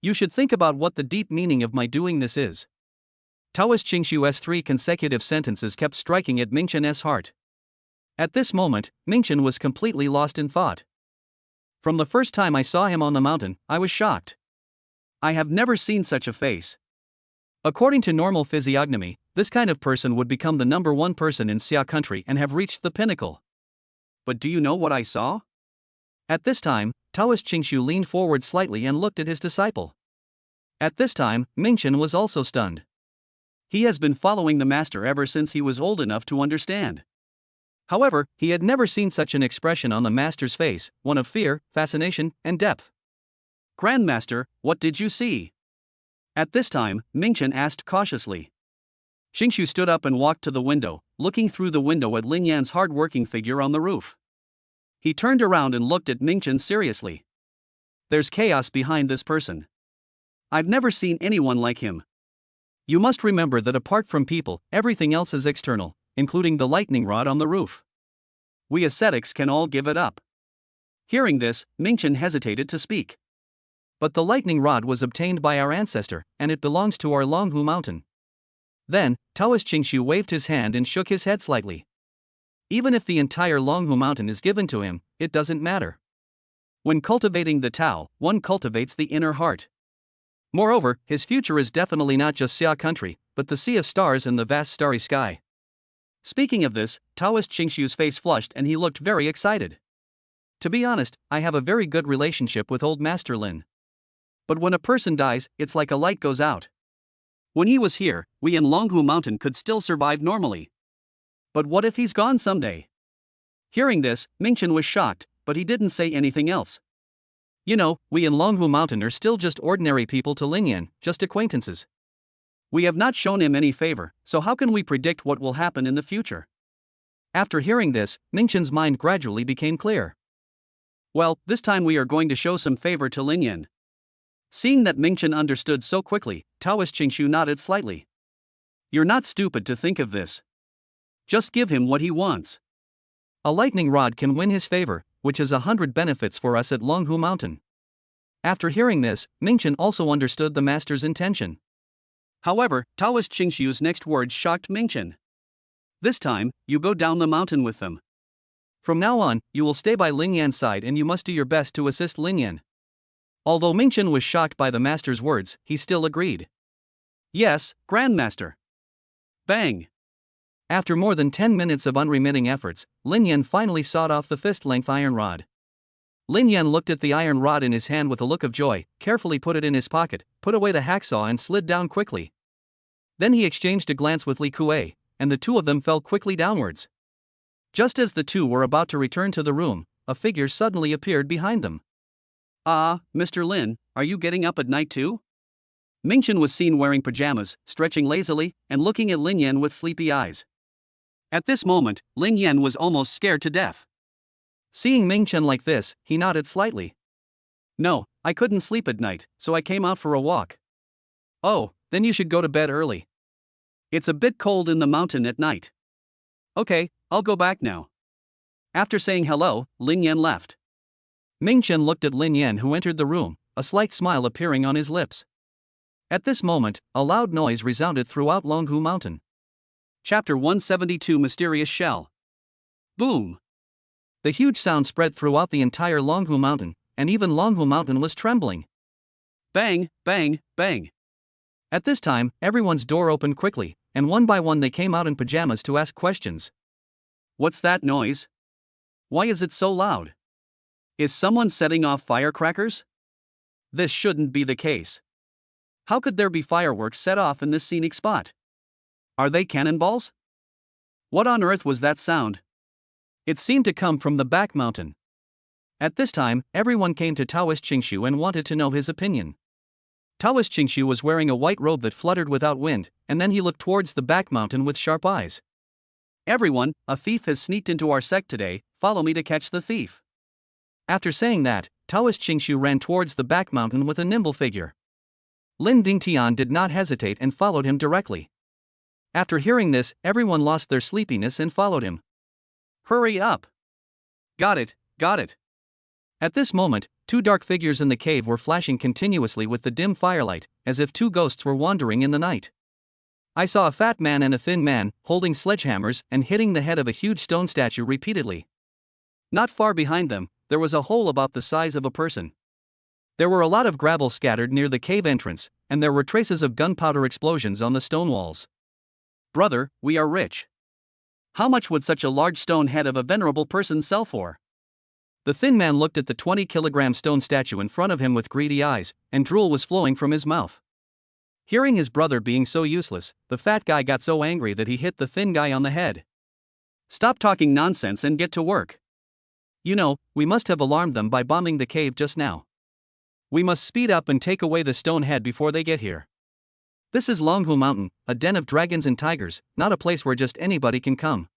You should think about what the deep meaning of my doing this is. Taoist Qingshu's 3 consecutive sentences kept striking at Mingchen's heart. At this moment, Mingchen was completely lost in thought. From the first time I saw him on the mountain, I was shocked. I have never seen such a face. According to normal physiognomy, this kind of person would become the number 1 person in Xia country and have reached the pinnacle. But do you know what I saw? At this time, Taoist Qingshu leaned forward slightly and looked at his disciple. At this time, Mingchen was also stunned. He has been following the master ever since he was old enough to understand. However, he had never seen such an expression on the master's face, one of fear, fascination, and depth. Grandmaster, what did you see? At this time, Mingchen asked cautiously. Qingshu stood up and walked to the window, looking through the window at Lin Yan's hard-working figure on the roof. He turned around and looked at Mingchen seriously. There's chaos behind this person. I've never seen anyone like him. You must remember that apart from people, everything else is external, including the lightning rod on the roof. We ascetics can all give it up. Hearing this, Mingchen hesitated to speak. But the lightning rod was obtained by our ancestor, and it belongs to our Longhu mountain. Then, Taoist Qingshu waved his hand and shook his head slightly. Even if the entire Longhu mountain is given to him, it doesn't matter. When cultivating the Tao, one cultivates the inner heart. Moreover, his future is definitely not just Xia country, but the sea of stars and the vast starry sky. Speaking of this, Taoist Qingshu's face flushed and he looked very excited. To be honest, I have a very good relationship with old Master Lin. But when a person dies, it's like a light goes out. When he was here, we in Longhu Mountain could still survive normally. But what if he's gone someday? Hearing this, Mingchen was shocked, but he didn't say anything else. You know, we in Longhu Mountain are still just ordinary people to Lin Yan, just acquaintances. We have not shown him any favor, so how can we predict what will happen in the future? After hearing this, Mingchen's mind gradually became clear. Well, this time we are going to show some favor to Lin Yan. Seeing that Mingchen understood so quickly, Taoist Qingshu nodded slightly. You're not stupid to think of this. Just give him what he wants. A lightning rod can win his favor, which has 100 benefits for us at Longhu Mountain. After hearing this, Mingchen also understood the master's intention. However, Taoist Qingshu's next words shocked Mingchen. This time, you go down the mountain with them. From now on, you will stay by Lin Yan's side and you must do your best to assist Lin Yan. Although Mingchen was shocked by the master's words, he still agreed. Yes, Grandmaster. Bang! After more than 10 minutes of unremitting efforts, Lin Yan finally sawed off the fist-length iron rod. Lin Yan looked at the iron rod in his hand with a look of joy, carefully put it in his pocket, put away the hacksaw and slid down quickly. Then he exchanged a glance with Li Kuei, and the two of them fell quickly downwards. Just as the two were about to return to the room, a figure suddenly appeared behind them. Ah, Mr. Lin, are you getting up at night too? Mingchen was seen wearing pajamas, stretching lazily, and looking at Lin Yan with sleepy eyes. At this moment, Lin Yan was almost scared to death. Seeing Mingchen like this, he nodded slightly. No, I couldn't sleep at night, so I came out for a walk. Oh, then you should go to bed early. It's a bit cold in the mountain at night. Okay, I'll go back now. After saying hello, Lin Yan left. Mingchen looked at Lin Yan who entered the room, a slight smile appearing on his lips. At this moment, a loud noise resounded throughout Longhu Mountain. Chapter 172 Mysterious Shell. Boom! The huge sound spread throughout the entire Longhu Mountain, and even Longhu Mountain was trembling. Bang, bang, bang. At this time, everyone's door opened quickly, and one by one they came out in pajamas to ask questions. What's that noise? Why is it so loud? Is someone setting off firecrackers? This shouldn't be the case. How could there be fireworks set off in this scenic spot? Are they cannonballs? What on earth was that sound? It seemed to come from the back mountain. At this time, everyone came to Taoist Qingshu and wanted to know his opinion. Taoist Qingshu was wearing a white robe that fluttered without wind, and then he looked towards the back mountain with sharp eyes. Everyone, a thief has sneaked into our sect today, follow me to catch the thief. After saying that, Taoist Qingshu ran towards the back mountain with a nimble figure. Lin Dingtian did not hesitate and followed him directly. After hearing this, everyone lost their sleepiness and followed him. Hurry up! Got it, got it. At this moment, two dark figures in the cave were flashing continuously with the dim firelight, as if two ghosts were wandering in the night. I saw a fat man and a thin man, holding sledgehammers and hitting the head of a huge stone statue repeatedly. Not far behind them, there was a hole about the size of a person. There were a lot of gravel scattered near the cave entrance, and there were traces of gunpowder explosions on the stone walls. Brother, we are rich. How much would such a large stone head of a venerable person sell for? The thin man looked at the 20-kilogram stone statue in front of him with greedy eyes, and drool was flowing from his mouth. Hearing his brother being so useless, the fat guy got so angry that he hit the thin guy on the head. Stop talking nonsense and get to work. You know, we must have alarmed them by bombing the cave just now. We must speed up and take away the stone head before they get here. This is Longhu Mountain, a den of dragons and tigers, not a place where just anybody can come.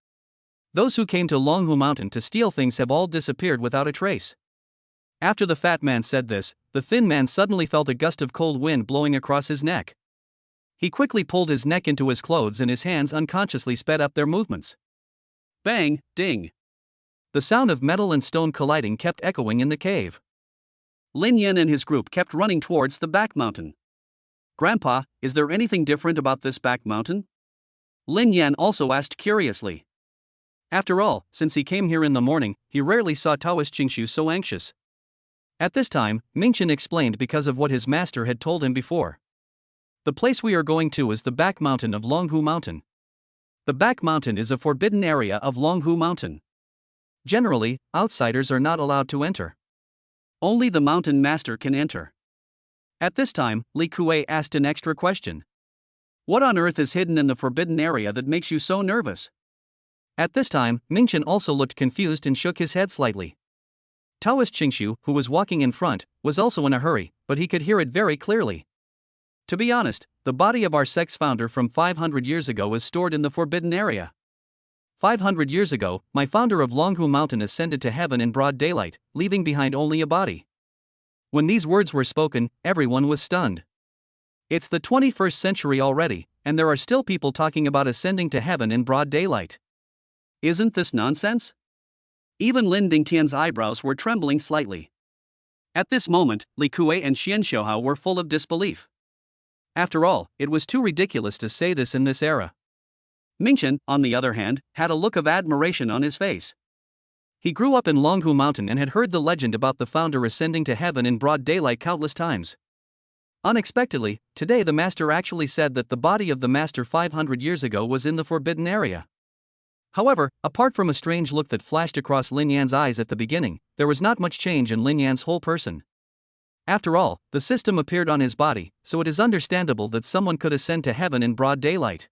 Those who came to Longhu Mountain to steal things have all disappeared without a trace. After the fat man said this, the thin man suddenly felt a gust of cold wind blowing across his neck. He quickly pulled his neck into his clothes and his hands unconsciously sped up their movements. Bang, ding. The sound of metal and stone colliding kept echoing in the cave. Lin Yan and his group kept running towards the back mountain. Grandpa, is there anything different about this back mountain? Lin Yan also asked curiously. After all, since he came here in the morning, he rarely saw Taoist Qingshu so anxious. At this time, Mingchen explained because of what his master had told him before. The place we are going to is the back mountain of Longhu Mountain. The back mountain is a forbidden area of Longhu Mountain. Generally, outsiders are not allowed to enter. Only the mountain master can enter. At this time, Li Kuei asked an extra question. What on earth is hidden in the forbidden area that makes you so nervous? At this time, Mingchen also looked confused and shook his head slightly. Taoist Qingshu, who was walking in front, was also in a hurry, but he could hear it very clearly. To be honest, the body of our sect's founder from 500 years ago is stored in the forbidden area. 500 years ago, my founder of Longhu Mountain ascended to heaven in broad daylight, leaving behind only a body. When these words were spoken, everyone was stunned. It's the 21st century already, and there are still people talking about ascending to heaven in broad daylight. Isn't this nonsense? Even Lin Dingtian's eyebrows were trembling slightly. At this moment, Li Kuei and Xian Xiaohao were full of disbelief. After all, it was too ridiculous to say this in this era. Mingchen, on the other hand, had a look of admiration on his face. He grew up in Longhu Mountain and had heard the legend about the founder ascending to heaven in broad daylight countless times. Unexpectedly, today the master actually said that the body of the master 500 years ago was in the forbidden area. However, apart from a strange look that flashed across Lin Yan's eyes at the beginning, there was not much change in Lin Yan's whole person. After all, the system appeared on his body, so it is understandable that someone could ascend to heaven in broad daylight.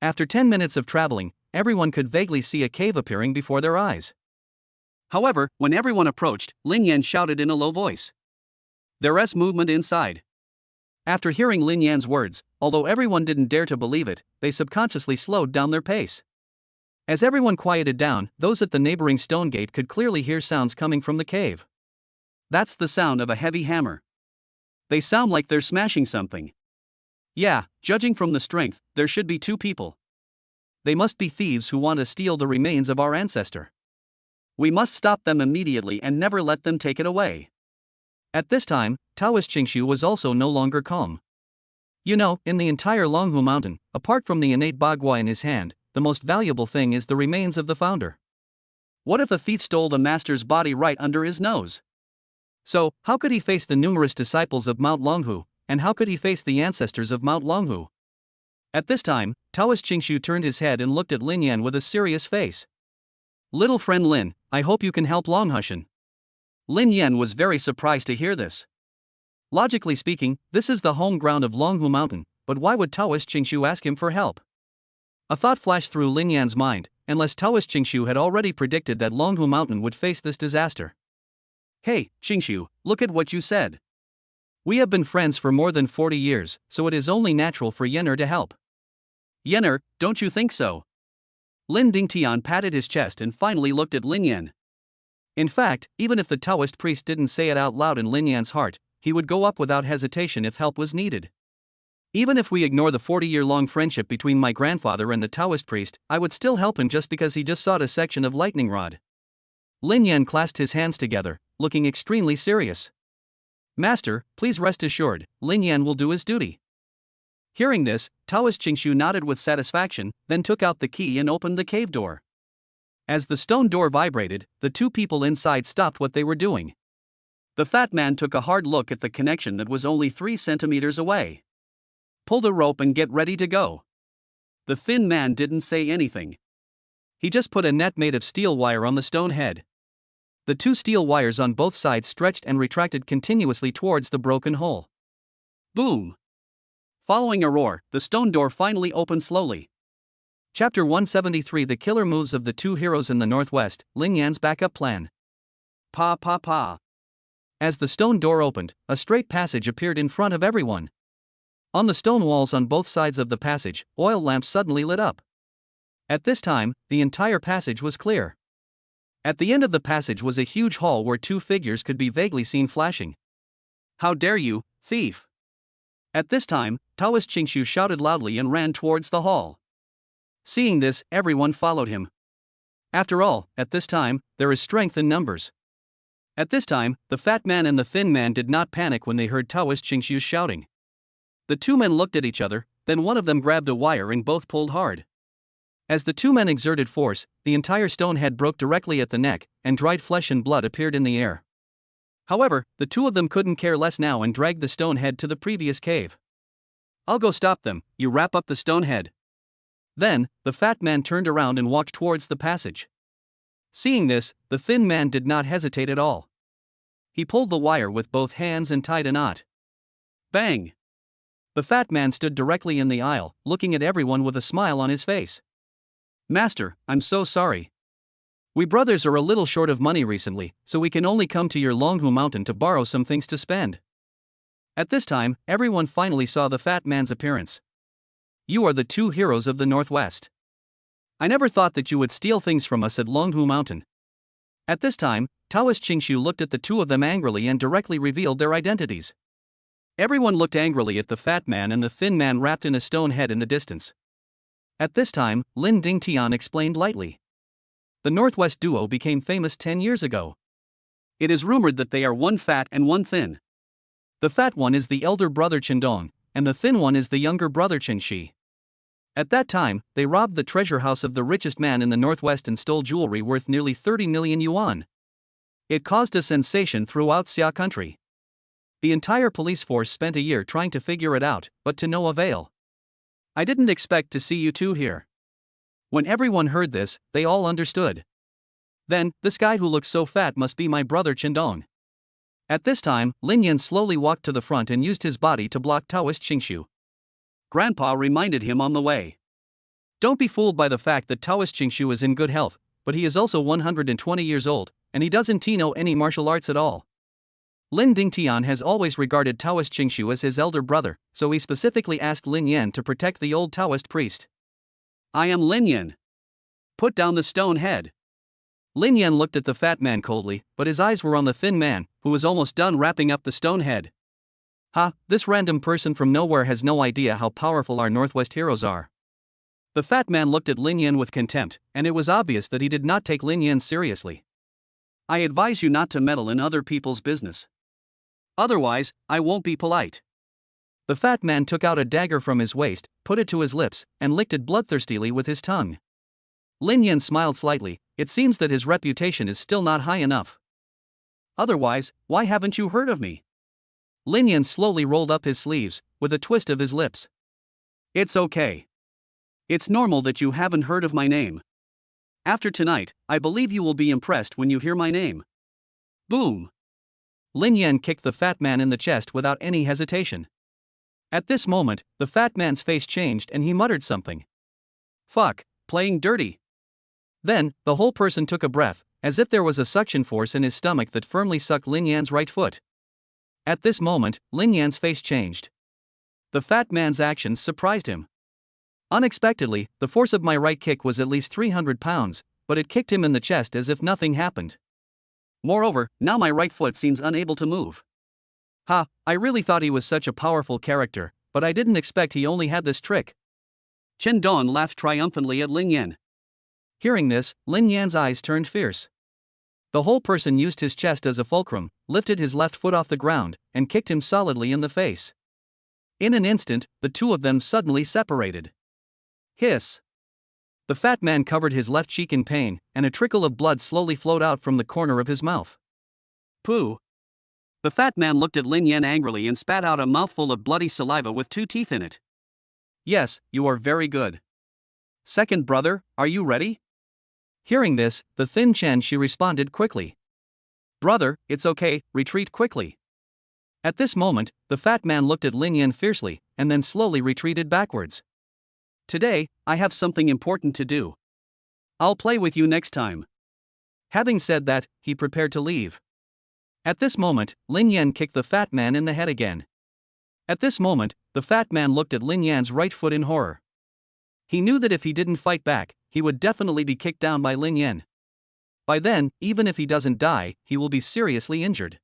After 10 minutes of traveling, everyone could vaguely see a cave appearing before their eyes. However, when everyone approached, Lin Yan shouted in a low voice. There's movement inside. After hearing Lin Yan's words, although everyone didn't dare to believe it, they subconsciously slowed down their pace. As everyone quieted down, those at the neighboring stone gate could clearly hear sounds coming from the cave. That's the sound of a heavy hammer. They sound like they're smashing something. Yeah, judging from the strength, there should be two people. They must be thieves who want to steal the remains of our ancestor. We must stop them immediately and never let them take it away. At this time, Taoist Qingshu was also no longer calm. You know, in the entire Longhu Mountain, apart from the innate bagua in his hand, the most valuable thing is the remains of the founder. What if a thief stole the master's body right under his nose? So, how could he face the numerous disciples of Mount Longhu, and how could he face the ancestors of Mount Longhu? At this time, Taoist Qingshu turned his head and looked at Lin Yan with a serious face. Little friend Lin, I hope you can help Longhushan. Lin Yan was very surprised to hear this. Logically speaking, this is the home ground of Longhu Mountain, but why would Taoist Qingshu ask him for help? A thought flashed through Lin Yan's mind, unless Taoist Qingshu had already predicted that Longhu Mountain would face this disaster. Hey, Qingshu, look at what you said. We have been friends for more than 40 years, so it is only natural for Yener to help. Yener, don't you think so? Lin Dingtian patted his chest and finally looked at Lin Yan. In fact, even if the Taoist priest didn't say it out loud in Lin Yan's heart, he would go up without hesitation if help was needed. Even if we ignore the 40-year-long friendship between my grandfather and the Taoist priest, I would still help him just because he just sought a section of lightning rod. Lin Yan clasped his hands together, looking extremely serious. Master, please rest assured, Lin Yan will do his duty. Hearing this, Taoist Qingshu nodded with satisfaction, then took out the key and opened the cave door. As the stone door vibrated, the two people inside stopped what they were doing. The fat man took a hard look at the connection that was only 3 centimeters away. Pull the rope and get ready to go. The thin man didn't say anything. He just put a net made of steel wire on the stone head. The 2 steel wires on both sides stretched and retracted continuously towards the broken hole. Boom! Following a roar, the stone door finally opened slowly. Chapter 173: The Killer Moves of the Two Heroes in the Northwest, Lin Yan's Backup Plan. Pa pa pa. As the stone door opened, a straight passage appeared in front of everyone. On the stone walls on both sides of the passage, oil lamps suddenly lit up. At this time, the entire passage was clear. At the end of the passage was a huge hall where 2 figures could be vaguely seen flashing. How dare you, thief! At this time, Taoist Qingshu shouted loudly and ran towards the hall. Seeing this, everyone followed him. After all, at this time, there is strength in numbers. At this time, the fat man and the thin man did not panic when they heard Taoist Qingshu's shouting. The 2 men looked at each other, then one of them grabbed a wire and both pulled hard. As the 2 men exerted force, the entire stone head broke directly at the neck, and dried flesh and blood appeared in the air. However, the 2 of them couldn't care less now and dragged the stone head to the previous cave. I'll go stop them, you wrap up the stone head. Then, the fat man turned around and walked towards the passage. Seeing this, the thin man did not hesitate at all. He pulled the wire with both hands and tied a knot. Bang! The fat man stood directly in the aisle, looking at everyone with a smile on his face. Master, I'm so sorry. We brothers are a little short of money recently, so we can only come to your Longhu Mountain to borrow some things to spend. At this time, everyone finally saw the fat man's appearance. You are the 2 heroes of the Northwest. I never thought that you would steal things from us at Longhu Mountain. At this time, Taoist Qingshu looked at the 2 of them angrily and directly revealed their identities. Everyone looked angrily at the fat man and the thin man wrapped in a stone head in the distance. At this time, Lin Dingtian explained lightly. The Northwest duo became famous 10 years ago. It is rumored that they are one fat and one thin. The fat one is the elder brother Qindong, and the thin one is the younger brother Qinshi. At that time, they robbed the treasure house of the richest man in the Northwest and stole jewelry worth nearly 30 million yuan. It caused a sensation throughout Xia country. The entire police force spent a year trying to figure it out, but to no avail. I didn't expect to see you 2 here. When everyone heard this, they all understood. Then, this guy who looks so fat must be my brother Qindong. At this time, Lin Yan slowly walked to the front and used his body to block Taoist Qingshu. Grandpa reminded him on the way. Don't be fooled by the fact that Taoist Qingshu is in good health, but he is also 120 years old, and he doesn't know any martial arts at all. Lin Dingtian has always regarded Taoist Qingshu as his elder brother, so he specifically asked Lin Yan to protect the old Taoist priest. I am Lin Yan. Put down the stone head. Lin Yan looked at the fat man coldly, but his eyes were on the thin man, who was almost done wrapping up the stone head. Ha, this random person from nowhere has no idea how powerful our Northwest heroes are. The fat man looked at Lin Yan with contempt, and it was obvious that he did not take Lin Yan seriously. I advise you not to meddle in other people's business. Otherwise, I won't be polite. The fat man took out a dagger from his waist, put it to his lips, and licked it bloodthirstily with his tongue. Lin Yan smiled slightly. It seems that his reputation is still not high enough. Otherwise, why haven't you heard of me? Lin Yan slowly rolled up his sleeves, with a twist of his lips. It's okay. It's normal that you haven't heard of my name. After tonight, I believe you will be impressed when you hear my name. Boom! Lin Yan kicked the fat man in the chest without any hesitation. At this moment, the fat man's face changed and he muttered something. Fuck, playing dirty. Then, the whole person took a breath, as if there was a suction force in his stomach that firmly sucked Lin Yan's right foot. At this moment, Lin Yan's face changed. The fat man's actions surprised him. Unexpectedly, the force of my right kick was at least 300 pounds, but it kicked him in the chest as if nothing happened. Moreover, now my right foot seems unable to move. Ha, I really thought he was such a powerful character, but I didn't expect he only had this trick. Chen Dong laughed triumphantly at Lin Yan. Hearing this, Lin Yan's eyes turned fierce. The whole person used his chest as a fulcrum, lifted his left foot off the ground, and kicked him solidly in the face. In an instant, the two of them suddenly separated. Hiss! The fat man covered his left cheek in pain, and a trickle of blood slowly flowed out from the corner of his mouth. Pooh! The fat man looked at Lin Yan angrily and spat out a mouthful of bloody saliva with 2 teeth in it. Yes, you are very good. Second brother, are you ready? Hearing this, the thin Chen Shi responded quickly. Brother, it's okay, retreat quickly. At this moment, the fat man looked at Lin Yan fiercely, and then slowly retreated backwards. Today, I have something important to do. I'll play with you next time. Having said that, he prepared to leave. At this moment, Lin Yan kicked the fat man in the head again. At this moment, the fat man looked at Lin Yan's right foot in horror. He knew that if he didn't fight back, he would definitely be kicked down by Lin Yan. By then, even if he doesn't die, he will be seriously injured.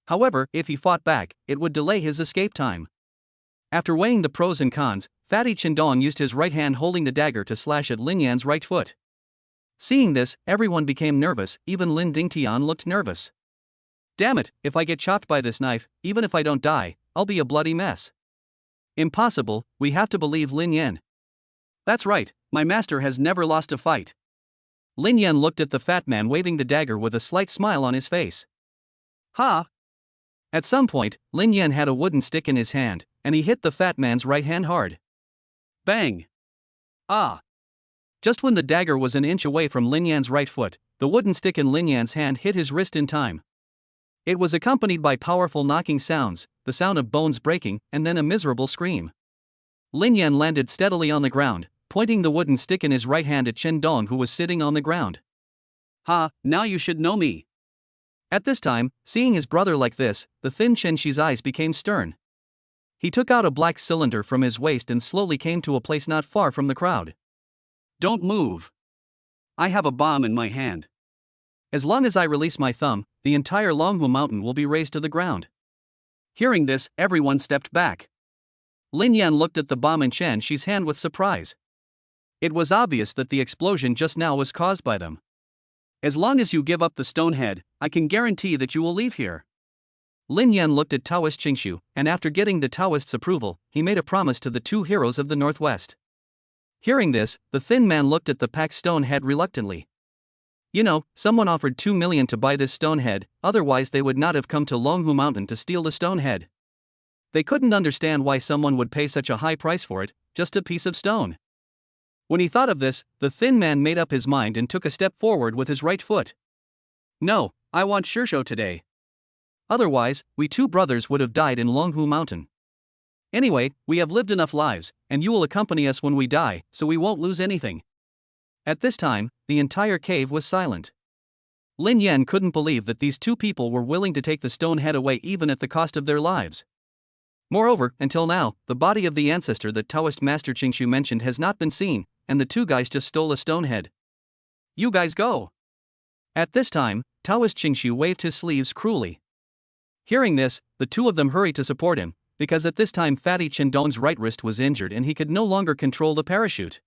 However, if he fought back, it would delay his escape time. After weighing the pros and cons, Fatty Chendong used his right hand holding the dagger to slash at Lin Yan's right foot. Seeing this, everyone became nervous, even Lin Dingtian looked nervous. Damn it, if I get chopped by this knife, even if I don't die, I'll be a bloody mess. Impossible, we have to believe Lin Yan. That's right, my master has never lost a fight. Lin Yan looked at the fat man waving the dagger with a slight smile on his face. Ha! At some point, Lin Yan had a wooden stick in his hand, and he hit the fat man's right hand hard. Bang! Ah! Just when the dagger was an inch away from Lin Yan's right foot, the wooden stick in Lin Yan's hand hit his wrist in time. It was accompanied by powerful knocking sounds, the sound of bones breaking, and then a miserable scream. Lin Yan landed steadily on the ground, pointing the wooden stick in his right hand at Chen Dong, who was sitting on the ground. Ha, now you should know me. At this time, seeing his brother like this, the thin Chen Shi's eyes became stern. He took out a black cylinder from his waist and slowly came to a place not far from the crowd. Don't move. I have a bomb in my hand. As long as I release my thumb, the entire Longhu mountain will be razed to the ground. Hearing this, everyone stepped back. Lin Yan looked at the bomb in Chen Shi's hand with surprise. It was obvious that the explosion just now was caused by them. As long as you give up the stone head, I can guarantee that you will leave here. Lin Yan looked at Taoist Qingshu, and after getting the Taoist's approval, he made a promise to the two heroes of the Northwest. Hearing this, the thin man looked at the packed stone head reluctantly. You know, someone offered 2 million to buy this stone head, otherwise they would not have come to Longhu Mountain to steal the stone head. They couldn't understand why someone would pay such a high price for it, just a piece of stone. When he thought of this, the thin man made up his mind and took a step forward with his right foot. No, I want Shishou today. Otherwise, we two brothers would have died in Longhu Mountain. Anyway, we have lived enough lives, and you will accompany us when we die, so we won't lose anything. At this time, the entire cave was silent. Lin Yan couldn't believe that these two people were willing to take the stone head away even at the cost of their lives. Moreover, until now, the body of the ancestor that Taoist Master Qingshu mentioned has not been seen, and the two guys just stole a stone head. You guys go. At this time, Taoist Qingshu waved his sleeves cruelly. Hearing this, the two of them hurried to support him, because at this time Fatty Chendong's right wrist was injured and he could no longer control the parachute.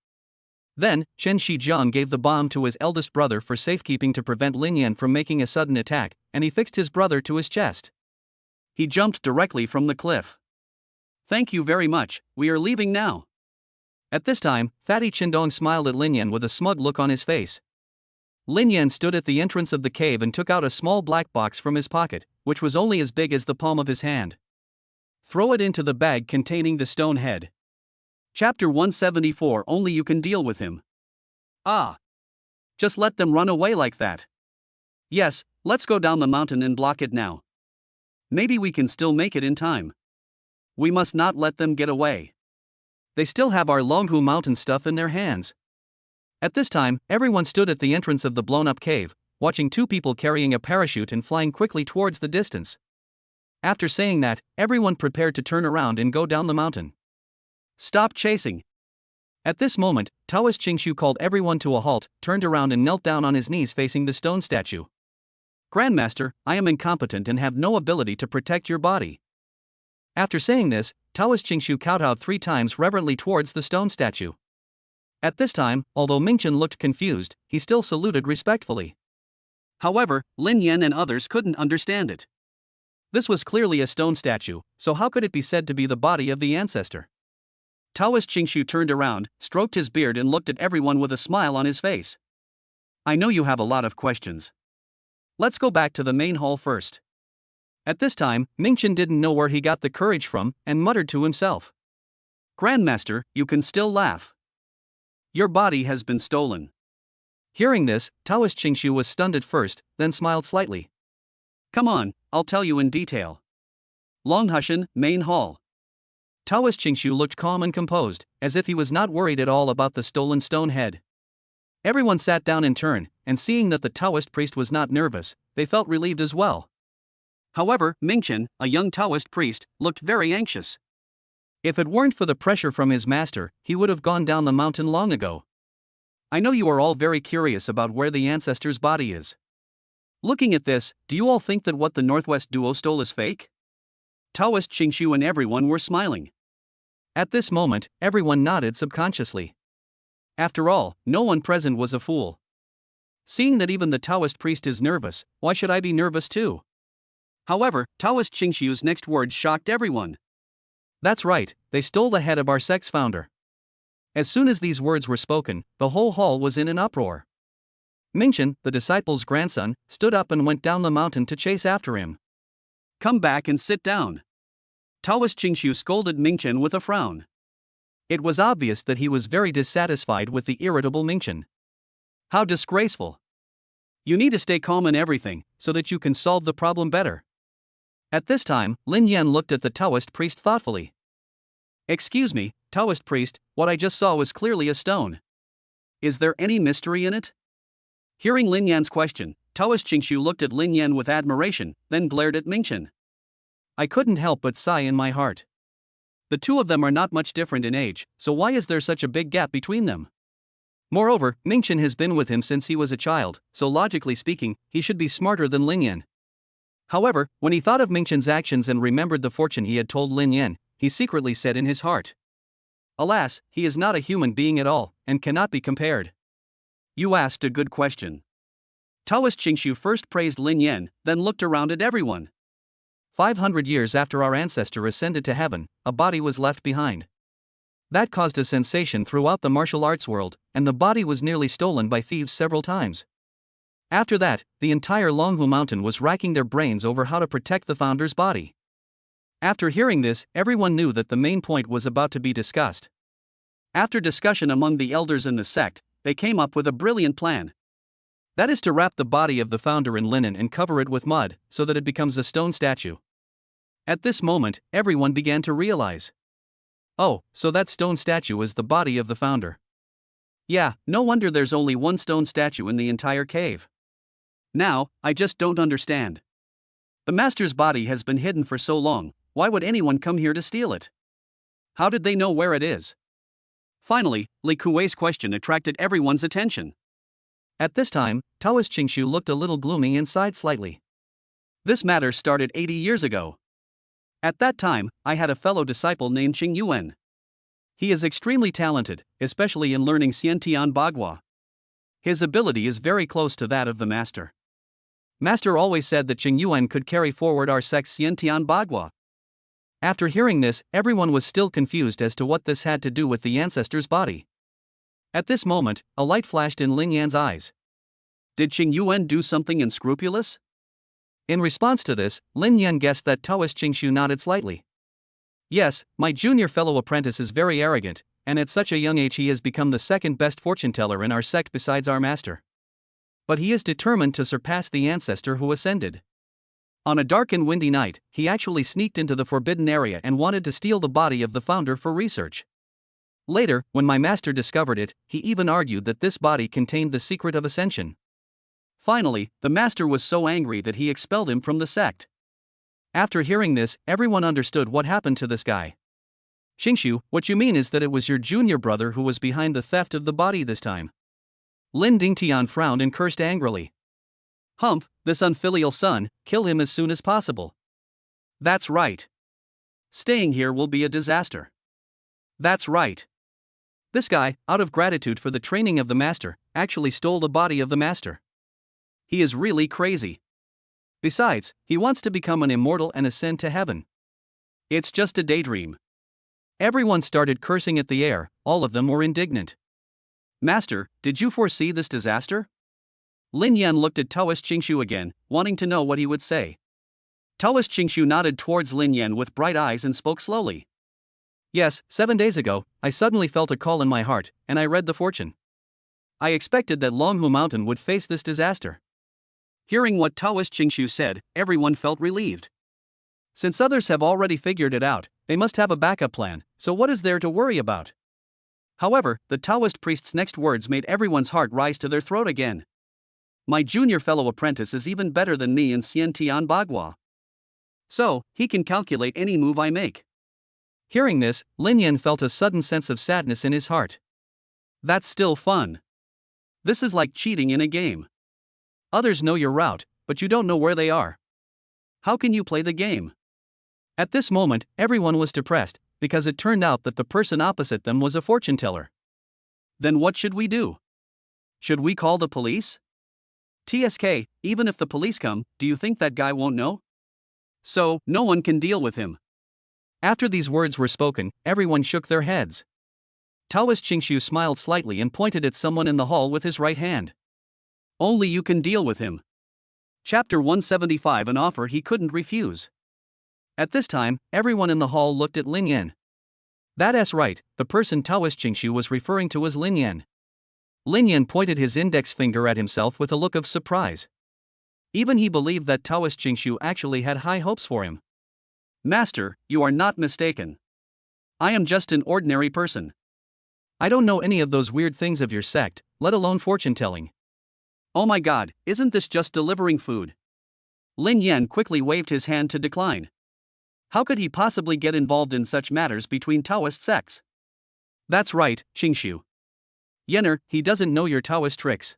Then, Chen Shijiang gave the bomb to his eldest brother for safekeeping to prevent Lin Yan from making a sudden attack, and he fixed his brother to his chest. He jumped directly from the cliff. Thank you very much, we are leaving now. At this time, Fatty Chendong smiled at Lin Yan with a smug look on his face. Lin Yan stood at the entrance of the cave and took out a small black box from his pocket, which was only as big as the palm of his hand. Throw it into the bag containing the stone head. Chapter 174. Only you can deal with him. Ah. Just let them run away like that. Yes, let's go down the mountain and block it now. Maybe we can still make it in time. We must not let them get away. They still have our Longhu Mountain stuff in their hands. At this time, everyone stood at the entrance of the blown-up cave, watching two people carrying a parachute and flying quickly towards the distance. After saying that, everyone prepared to turn around and go down the mountain. Stop chasing. At this moment, Taoist Qingshu called everyone to a halt, turned around and knelt down on his knees facing the stone statue. Grandmaster, I am incompetent and have no ability to protect your body. After saying this, Taoist Qingshu kowtowed 3 times reverently towards the stone statue. At this time, although Mingchen looked confused, he still saluted respectfully. However, Lin Yan and others couldn't understand it. This was clearly a stone statue, so how could it be said to be the body of the ancestor? Taoist Qingshu turned around, stroked his beard and looked at everyone with a smile on his face. I know you have a lot of questions. Let's go back to the main hall first. At this time, Mingchen didn't know where he got the courage from, and muttered to himself. Grandmaster, you can still laugh. Your body has been stolen. Hearing this, Taoist Qingshu was stunned at first, then smiled slightly. Come on, I'll tell you in detail. Longhushan, main hall. Taoist Qingshu looked calm and composed, as if he was not worried at all about the stolen stone head. Everyone sat down in turn, and seeing that the Taoist priest was not nervous, they felt relieved as well. However, Mingchen, a young Taoist priest, looked very anxious. If it weren't for the pressure from his master, he would have gone down the mountain long ago. I know you are all very curious about where the ancestor's body is. Looking at this, do you all think that what the Northwest duo stole is fake? Taoist Qingshu and everyone were smiling. At this moment, everyone nodded subconsciously. After all, no one present was a fool. Seeing that even the Taoist priest is nervous, why should I be nervous too? However, Taoist Qingshu's next words shocked everyone. That's right, they stole the head of our sect's founder. As soon as these words were spoken, the whole hall was in an uproar. Mingchen, the disciple's grandson, stood up and went down the mountain to chase after him. Come back and sit down. Taoist Qingshu scolded Mingchen with a frown. It was obvious that he was very dissatisfied with the irritable Mingchen. How disgraceful. You need to stay calm in everything, so that you can solve the problem better. At this time, Lin Yan looked at the Taoist priest thoughtfully. Excuse me, Taoist priest, what I just saw was clearly a stone. Is there any mystery in it? Hearing Lin Yan's question, Taoist Qingshu looked at Lin Yan with admiration, then glared at Mingchen. I couldn't help but sigh in my heart. The two of them are not much different in age, so why is there such a big gap between them? Moreover, Mingchen has been with him since he was a child, so logically speaking, he should be smarter than Lin Yan. However, when he thought of Mingchen's actions and remembered the fortune he had told Lin Yan, he secretly said in his heart, alas, he is not a human being at all, and cannot be compared. You asked a good question. Taoist Qingshu first praised Lin Yan, then looked around at everyone. 500 years after our ancestor ascended to heaven, a body was left behind. That caused a sensation throughout the martial arts world, and the body was nearly stolen by thieves several times. After that, the entire Longhu Mountain was racking their brains over how to protect the founder's body. After hearing this, everyone knew that the main point was about to be discussed. After discussion among the elders in the sect, they came up with a brilliant plan. That is to wrap the body of the founder in linen and cover it with mud, so that it becomes a stone statue. At this moment, everyone began to realize. Oh, so that stone statue is the body of the founder. Yeah, no wonder there's only one stone statue in the entire cave. Now, I just don't understand. The master's body has been hidden for so long, why would anyone come here to steal it? How did they know where it is? Finally, Li Kuei's question attracted everyone's attention. At this time, Taoist Qingshu looked a little gloomy and sighed slightly. This matter started 80 years ago. At that time, I had a fellow disciple named Qing Yuan. He is extremely talented, especially in learning Xiantian Bagua. His ability is very close to that of the master. Master always said that Qing Yuan could carry forward our sect's Xiantian Bagua. After hearing this, everyone was still confused as to what this had to do with the ancestor's body. At this moment, a light flashed in Lin Yan's eyes. Did Qing Yuan do something unscrupulous? In response to this, Lin Yan guessed that Taoist Qingshu nodded slightly. Yes, my junior fellow apprentice is very arrogant, and at such a young age he has become the second best fortune teller in our sect besides our master. But he is determined to surpass the ancestor who ascended. On a dark and windy night, he actually sneaked into the forbidden area and wanted to steal the body of the founder for research. Later, when my master discovered it, he even argued that this body contained the secret of ascension. Finally, the master was so angry that he expelled him from the sect. After hearing this, everyone understood what happened to this guy. Qingshu, what you mean is that it was your junior brother who was behind the theft of the body this time. Lin Dingtian frowned and cursed angrily. Humph, this unfilial son, kill him as soon as possible. That's right. Staying here will be a disaster. That's right. This guy, out of gratitude for the training of the master, actually stole the body of the master. He is really crazy. Besides, he wants to become an immortal and ascend to heaven. It's just a daydream. Everyone started cursing at the air, all of them were indignant. Master, did you foresee this disaster? Lin Yan looked at Taoist Qingshu again, wanting to know what he would say. Taoist Qingshu nodded towards Lin Yan with bright eyes and spoke slowly. Yes, 7 days ago, I suddenly felt a call in my heart, and I read the fortune. I expected that Longhu Mountain would face this disaster. Hearing what Taoist Qingshu said, everyone felt relieved. Since others have already figured it out, they must have a backup plan, so what is there to worry about? However, the Taoist priest's next words made everyone's heart rise to their throat again. My junior fellow apprentice is even better than me in Xian Tian Bagua. So, he can calculate any move I make. Hearing this, Lin Yan felt a sudden sense of sadness in his heart. That's still fun. This is like cheating in a game. Others know your route, but you don't know where they are. How can you play the game? At this moment, everyone was depressed, because it turned out that the person opposite them was a fortune teller. Then what should we do? Should we call the police? TSK, even if the police come, do you think that guy won't know? So, no one can deal with him. After these words were spoken, everyone shook their heads. Taoist Qingshu smiled slightly and pointed at someone in the hall with his right hand. Only you can deal with him. Chapter 175, an offer he couldn't refuse. At this time, everyone in the hall looked at Lin Yan. That's right, the person Taoist Qingshu was referring to was Lin Yan. Lin Yan pointed his index finger at himself with a look of surprise. Even he believed that Taoist Qingshu actually had high hopes for him. Master, you are not mistaken. I am just an ordinary person. I don't know any of those weird things of your sect, let alone fortune-telling. Oh my god, isn't this just delivering food? Lin Yan quickly waved his hand to decline. How could he possibly get involved in such matters between Taoist sects? That's right, Qingshu. Yenner, he doesn't know your Taoist tricks.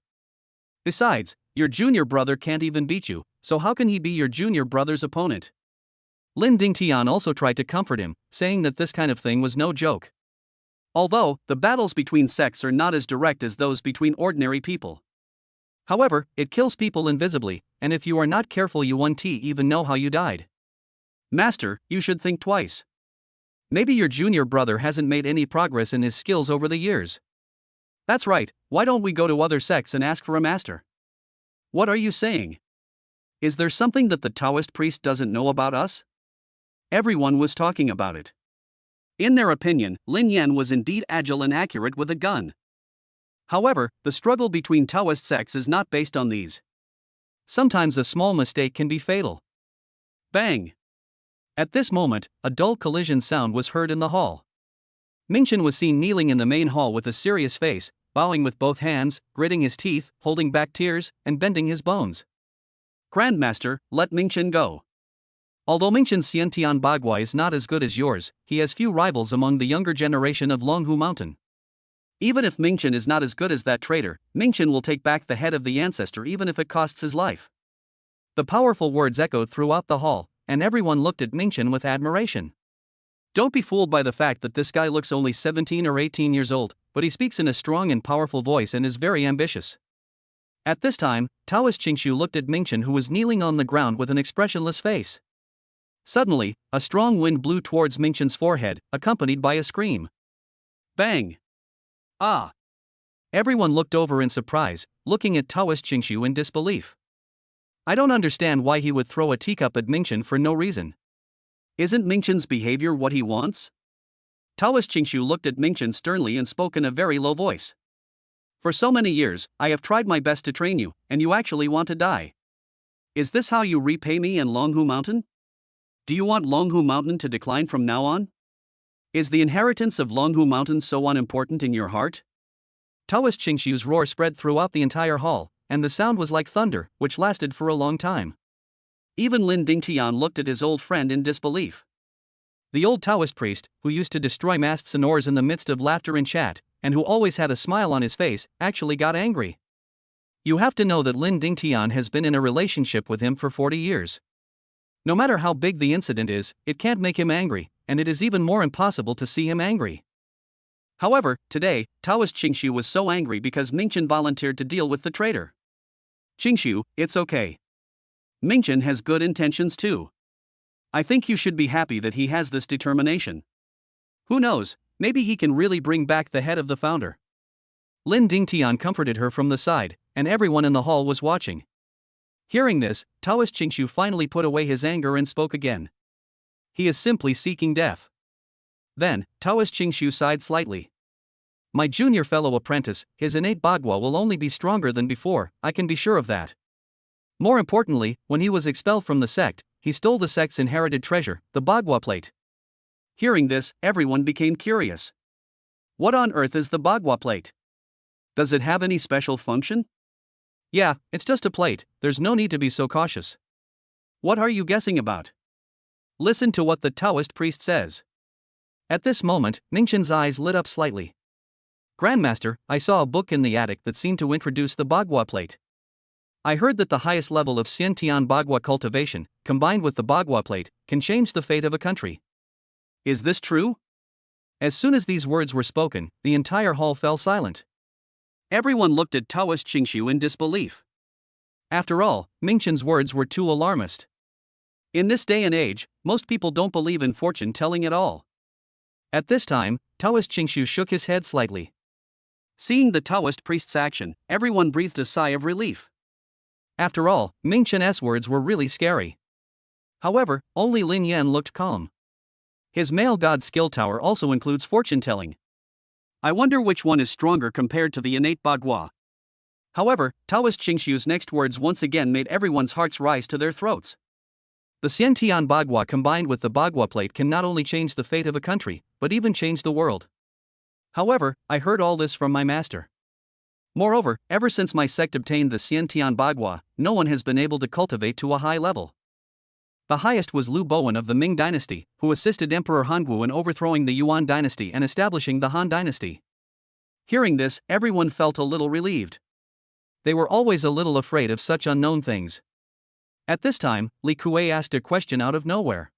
Besides, your junior brother can't even beat you, so how can he be your junior brother's opponent? Lin Dingtian also tried to comfort him, saying that this kind of thing was no joke. Although, the battles between sects are not as direct as those between ordinary people. However, it kills people invisibly, and if you are not careful you won't even know how you died. Master, you should think twice. Maybe your junior brother hasn't made any progress in his skills over the years. That's right, why don't we go to other sects and ask for a master? What are you saying? Is there something that the Taoist priest doesn't know about us? Everyone was talking about it. In their opinion, Lin Yan was indeed agile and accurate with a gun. However, the struggle between Taoist sects is not based on these. Sometimes a small mistake can be fatal. Bang! At this moment, a dull collision sound was heard in the hall. Mingchen was seen kneeling in the main hall with a serious face, bowing with both hands, gritting his teeth, holding back tears, and bending his bones. Grandmaster, let Mingchen go. Although Mingchen's Xiantian Bagua is not as good as yours, he has few rivals among the younger generation of Longhu Mountain. Even if Mingchen is not as good as that traitor, Mingchen will take back the head of the ancestor even if it costs his life. The powerful words echoed throughout the hall, and everyone looked at Mingchen with admiration. Don't be fooled by the fact that this guy looks only 17 or 18 years old, but he speaks in a strong and powerful voice and is very ambitious. At this time, Taoist Qingshu looked at Mingchen, who was kneeling on the ground with an expressionless face. Suddenly, a strong wind blew towards Mingchen's forehead, accompanied by a scream. Bang! Ah! Everyone looked over in surprise, looking at Taoist Qingshu in disbelief. I don't understand why he would throw a teacup at Mingchen for no reason. Isn't Mingchen's behavior what he wants? Taoist Qingshu looked at Mingchen sternly and spoke in a very low voice. For so many years, I have tried my best to train you, and you actually want to die. Is this how you repay me in Longhu Mountain? Do you want Longhu Mountain to decline from now on? Is the inheritance of Longhu Mountain so unimportant in your heart? Taoist Qingshu's roar spread throughout the entire hall, and the sound was like thunder, which lasted for a long time. Even Lin Dingtian looked at his old friend in disbelief. The old Taoist priest, who used to destroy masts and oars in the midst of laughter and chat, and who always had a smile on his face, actually got angry. You have to know that Lin Dingtian has been in a relationship with him for 40 years. No matter how big the incident is, it can't make him angry, and it is even more impossible to see him angry. However, today, Taoist Qingshu was so angry because Mingchen volunteered to deal with the traitor. Qingshu, it's okay. Mingchen has good intentions too. I think you should be happy that he has this determination. Who knows, maybe he can really bring back the head of the founder. Lin Dingtian comforted her from the side, and everyone in the hall was watching. Hearing this, Taoist Qingshu finally put away his anger and spoke again. He is simply seeking death. Then, Taoist Qingshu sighed slightly. My junior fellow apprentice, his innate bagua will only be stronger than before, I can be sure of that. More importantly, when he was expelled from the sect, he stole the sect's inherited treasure, the bagua plate. Hearing this, everyone became curious. What on earth is the bagua plate? Does it have any special function? Yeah, it's just a plate, there's no need to be so cautious. What are you guessing about? Listen to what the Taoist priest says. At this moment, Mingchen's eyes lit up slightly. Grandmaster, I saw a book in the attic that seemed to introduce the bagua plate. I heard that the highest level of Xiantian bagua cultivation, combined with the bagua plate, can change the fate of a country. Is this true? As soon as these words were spoken, the entire hall fell silent. Everyone looked at Taoist Qingshu in disbelief. After all, Mingchen's words were too alarmist. In this day and age, most people don't believe in fortune telling at all. At this time, Taoist Qingshu shook his head slightly. Seeing the Taoist priest's action, everyone breathed a sigh of relief. After all, Mingchen's words were really scary. However, only Lin Yan looked calm. His male god skill tower also includes fortune telling. I wonder which one is stronger compared to the innate bagua. However, Taoist Qingshu's next words once again made everyone's hearts rise to their throats. The Xiantian bagua combined with the bagua plate can not only change the fate of a country, but even change the world. However, I heard all this from my master. Moreover, ever since my sect obtained the Xiantian bagua, no one has been able to cultivate to a high level. The highest was Liu Bowen of the Ming dynasty, who assisted Emperor Hangu in overthrowing the Yuan dynasty and establishing the Han dynasty. Hearing this, everyone felt a little relieved. They were always a little afraid of such unknown things. At this time, Li Kuei asked a question out of nowhere.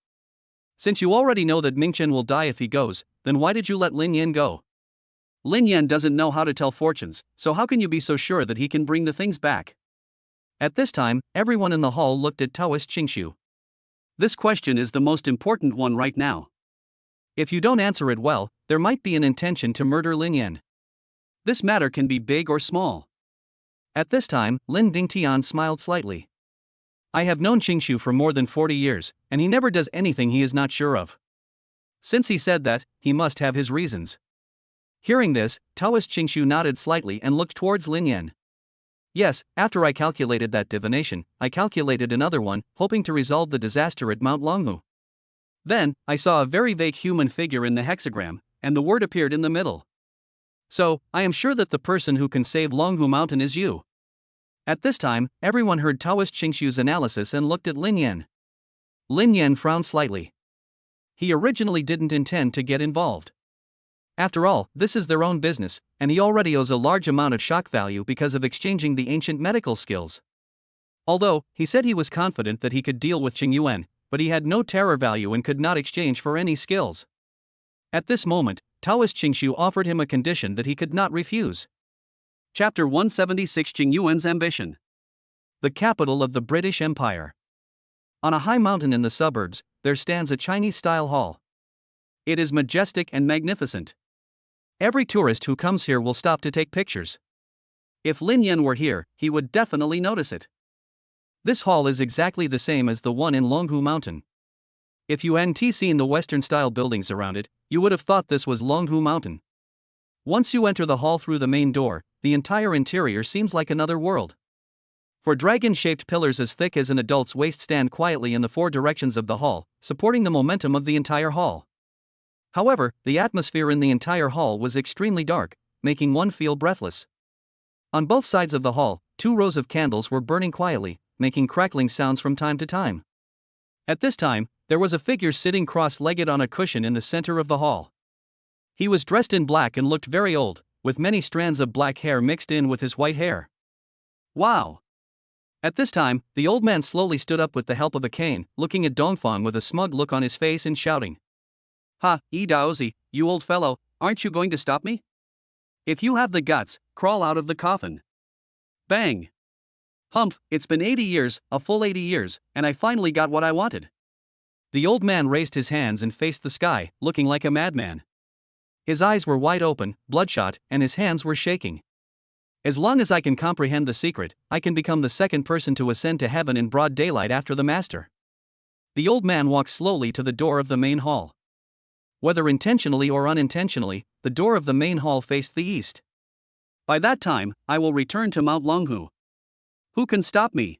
Since you already know that Mingchen will die if he goes, then why did you let Lin Yan go? Lin Yan doesn't know how to tell fortunes, so how can you be so sure that he can bring the things back? At this time, everyone in the hall looked at Taoist Qingshu. This question is the most important one right now. If you don't answer it well, there might be an intention to murder Lin Yan. This matter can be big or small. At this time, Lin Dingtian smiled slightly. I have known Qingshu for more than 40 years, and he never does anything he is not sure of. Since he said that, he must have his reasons. Hearing this, Taoist Qingshu nodded slightly and looked towards Lin Yan. Yes, after I calculated that divination, I calculated another one, hoping to resolve the disaster at Mount Longhu. Then, I saw a very vague human figure in the hexagram, and the word appeared in the middle. So, I am sure that the person who can save Longhu Mountain is you. At this time, everyone heard Taoist Qingshu's analysis and looked at Lin Yan. Lin Yan frowned slightly. He originally didn't intend to get involved. After all, this is their own business, and he already owes a large amount of shock value because of exchanging the ancient medical skills. Although, he said he was confident that he could deal with Qing Yuan, but he had no terror value and could not exchange for any skills. At this moment, Taoist Qingshu offered him a condition that he could not refuse. Chapter 176 Qing Yuan's Ambition. The capital of the British Empire. On a high mountain in the suburbs, there stands a Chinese-style hall. It is majestic and magnificent. Every tourist who comes here will stop to take pictures. If Lin Yan were here, he would definitely notice it. This hall is exactly the same as the one in Longhu Mountain. If you hadn't seen the Western-style buildings around it, you would have thought this was Longhu Mountain. Once you enter the hall through the main door, the entire interior seems like another world. For dragon-shaped pillars as thick as an adult's waist stand quietly in the four directions of the hall, supporting the momentum of the entire hall. However, the atmosphere in the entire hall was extremely dark, making one feel breathless. On both sides of the hall, 2 rows of candles were burning quietly, making crackling sounds from time to time. At this time, there was a figure sitting cross-legged on a cushion in the center of the hall. He was dressed in black and looked very old, with many strands of black hair mixed in with his white hair. Wow. At this time, the old man slowly stood up with the help of a cane, looking at Dongfang with a smug look on his face and shouting. Ha, Daozi, you old fellow, aren't you going to stop me? If you have the guts, crawl out of the coffin. Bang. Humph, it's been 80 years, a full 80 years, and I finally got what I wanted. The old man raised his hands and faced the sky, looking like a madman. His eyes were wide open, bloodshot, and his hands were shaking. As long as I can comprehend the secret, I can become the second person to ascend to heaven in broad daylight after the master. The old man walked slowly to the door of the main hall. Whether intentionally or unintentionally, the door of the main hall faced the east. By that time, I will return to Mount Longhu. Who can stop me?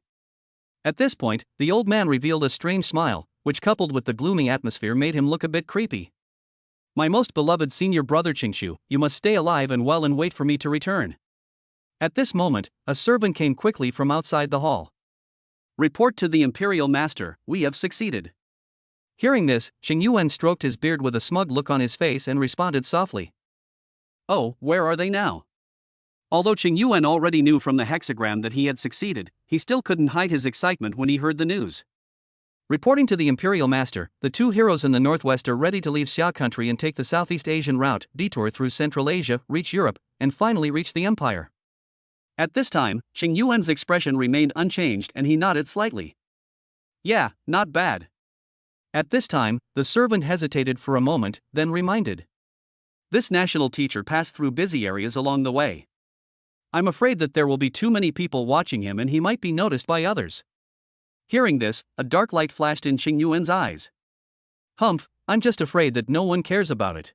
At this point, the old man revealed a strange smile, which coupled with the gloomy atmosphere made him look a bit creepy. My most beloved senior brother Qingshu, you must stay alive and well and wait for me to return. At this moment, a servant came quickly from outside the hall. Report to the Imperial Master, we have succeeded. Hearing this, Qing Yuan stroked his beard with a smug look on his face and responded softly. Oh, where are they now? Although Qing Yuan already knew from the hexagram that he had succeeded, he still couldn't hide his excitement when he heard the news. Reporting to the Imperial Master, the two heroes in the northwest are ready to leave Xia country and take the Southeast Asian route, detour through Central Asia, reach Europe, and finally reach the Empire. At this time, Qing Yuan's expression remained unchanged and he nodded slightly. Yeah, not bad. At this time, the servant hesitated for a moment, then reminded. This national teacher passed through busy areas along the way. I'm afraid that there will be too many people watching him and he might be noticed by others. Hearing this, a dark light flashed in Qing Yuan's eyes. Humph, I'm just afraid that no one cares about it.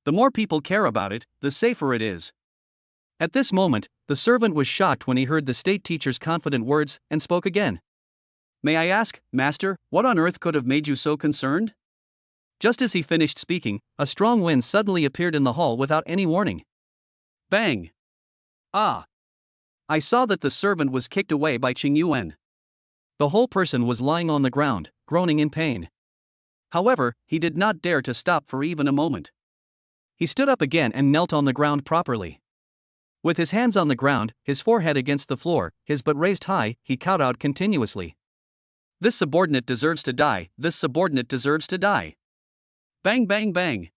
The more people care about it, the safer it is. At this moment, the servant was shocked when he heard the state teacher's confident words, and spoke again. May I ask, Master, what on earth could have made you so concerned? Just as he finished speaking, a strong wind suddenly appeared in the hall without any warning. Bang! Ah! I saw that the servant was kicked away by Qing Yuan. The whole person was lying on the ground, groaning in pain. However, he did not dare to stop for even a moment. He stood up again and knelt on the ground properly. With his hands on the ground, his forehead against the floor, his butt raised high, he cowed out continuously. This subordinate deserves to die, this subordinate deserves to die. Bang bang bang.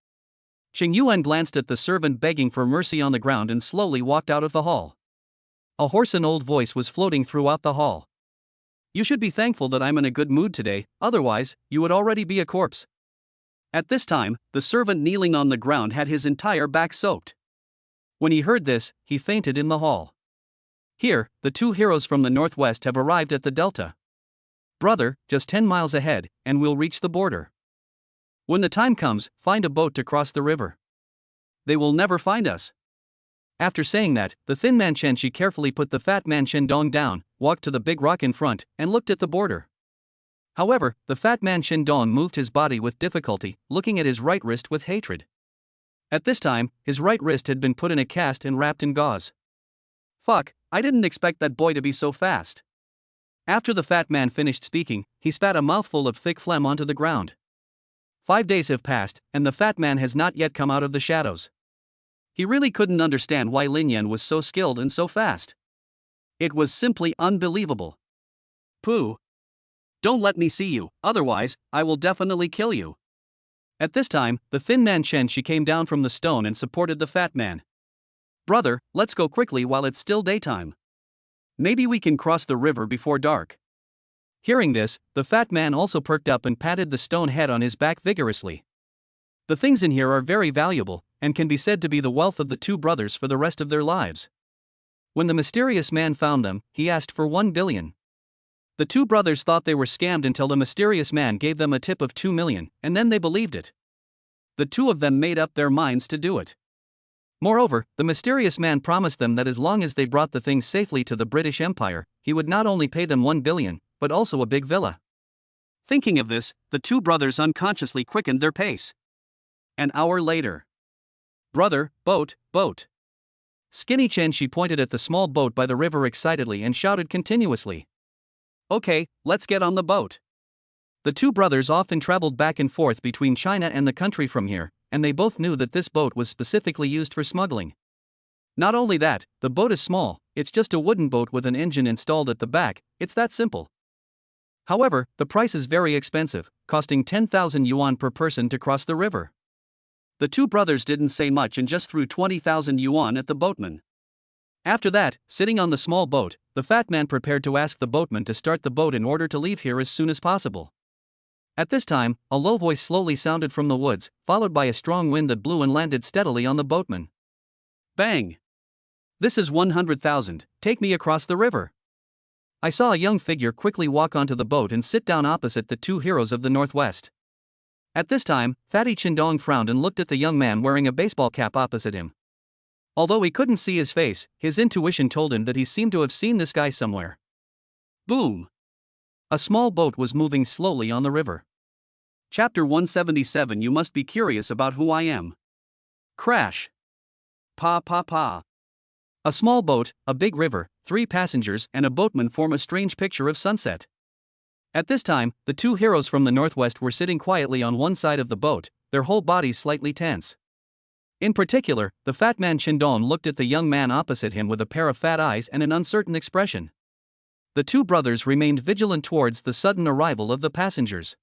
Qing Yuan glanced at the servant begging for mercy on the ground and slowly walked out of the hall. A hoarse and old voice was floating throughout the hall. You should be thankful that I'm in a good mood today, otherwise, you would already be a corpse. At this time, the servant kneeling on the ground had his entire back soaked. When he heard this, he fainted in the hall. Here, the two heroes from the northwest have arrived at the delta. Brother, just 10 miles ahead, and we'll reach the border. When the time comes, find a boat to cross the river. They will never find us. After saying that, the thin man Shenxi carefully put the fat man Shendong down, walked to the big rock in front, and looked at the border. However, the fat man Shendong moved his body with difficulty, looking at his right wrist with hatred. At this time, his right wrist had been put in a cast and wrapped in gauze. Fuck, I didn't expect that boy to be so fast. After the fat man finished speaking, he spat a mouthful of thick phlegm onto the ground. 5 days have passed, and the fat man has not yet come out of the shadows. He really couldn't understand why Lin Yan was so skilled and so fast. It was simply unbelievable. Pooh. Don't let me see you, otherwise, I will definitely kill you. At this time, the thin man Shenxi came down from the stone and supported the fat man. Brother, let's go quickly while it's still daytime. Maybe we can cross the river before dark. Hearing this, the fat man also perked up and patted the stone head on his back vigorously. The things in here are very valuable, and can be said to be the wealth of the two brothers for the rest of their lives. When the mysterious man found them, he asked for 1 billion. The two brothers thought they were scammed until the mysterious man gave them a tip of 2 million, and then they believed it. The two of them made up their minds to do it. Moreover, the mysterious man promised them that as long as they brought the things safely to the British Empire, he would not only pay them 1 billion, but also a big villa. Thinking of this, the two brothers unconsciously quickened their pace. An hour later. Brother, boat, boat. Skinny Shenxi pointed at the small boat by the river excitedly and shouted continuously. Okay, let's get on the boat. The two brothers often traveled back and forth between China and the country from here, and they both knew that this boat was specifically used for smuggling. Not only that, the boat is small, it's just a wooden boat with an engine installed at the back, it's that simple. However, the price is very expensive, costing 10,000 yuan per person to cross the river. The two brothers didn't say much and just threw 20,000 yuan at the boatman. After that, sitting on the small boat, the fat man prepared to ask the boatman to start the boat in order to leave here as soon as possible. At this time, a low voice slowly sounded from the woods, followed by a strong wind that blew and landed steadily on the boatman. Bang! This is 100,000, take me across the river. I saw a young figure quickly walk onto the boat and sit down opposite the two heroes of the Northwest. At this time, Fatty Qindong frowned and looked at the young man wearing a baseball cap opposite him. Although he couldn't see his face, his intuition told him that he seemed to have seen this guy somewhere. Boom! A small boat was moving slowly on the river. Chapter 177. You must be curious about who I am. Crash! Pa pa pa. A small boat, a big river, 3 passengers and a boatman form a strange picture of sunset. At this time, the two heroes from the Northwest were sitting quietly on one side of the boat, their whole bodies slightly tense. In particular, the fat man Qindong looked at the young man opposite him with a pair of fat eyes and an uncertain expression. The two brothers remained vigilant towards the sudden arrival of the passengers.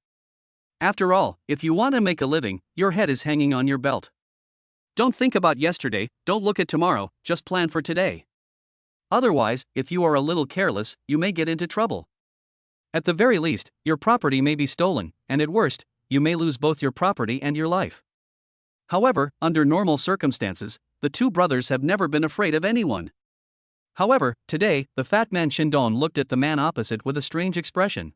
After all, if you want to make a living, your head is hanging on your belt. Don't think about yesterday, don't look at tomorrow, just plan for today. Otherwise, if you are a little careless, you may get into trouble. At the very least, your property may be stolen, and at worst, you may lose both your property and your life. However, under normal circumstances, the two brothers have never been afraid of anyone. However, today, the fat man Qindong looked at the man opposite with a strange expression.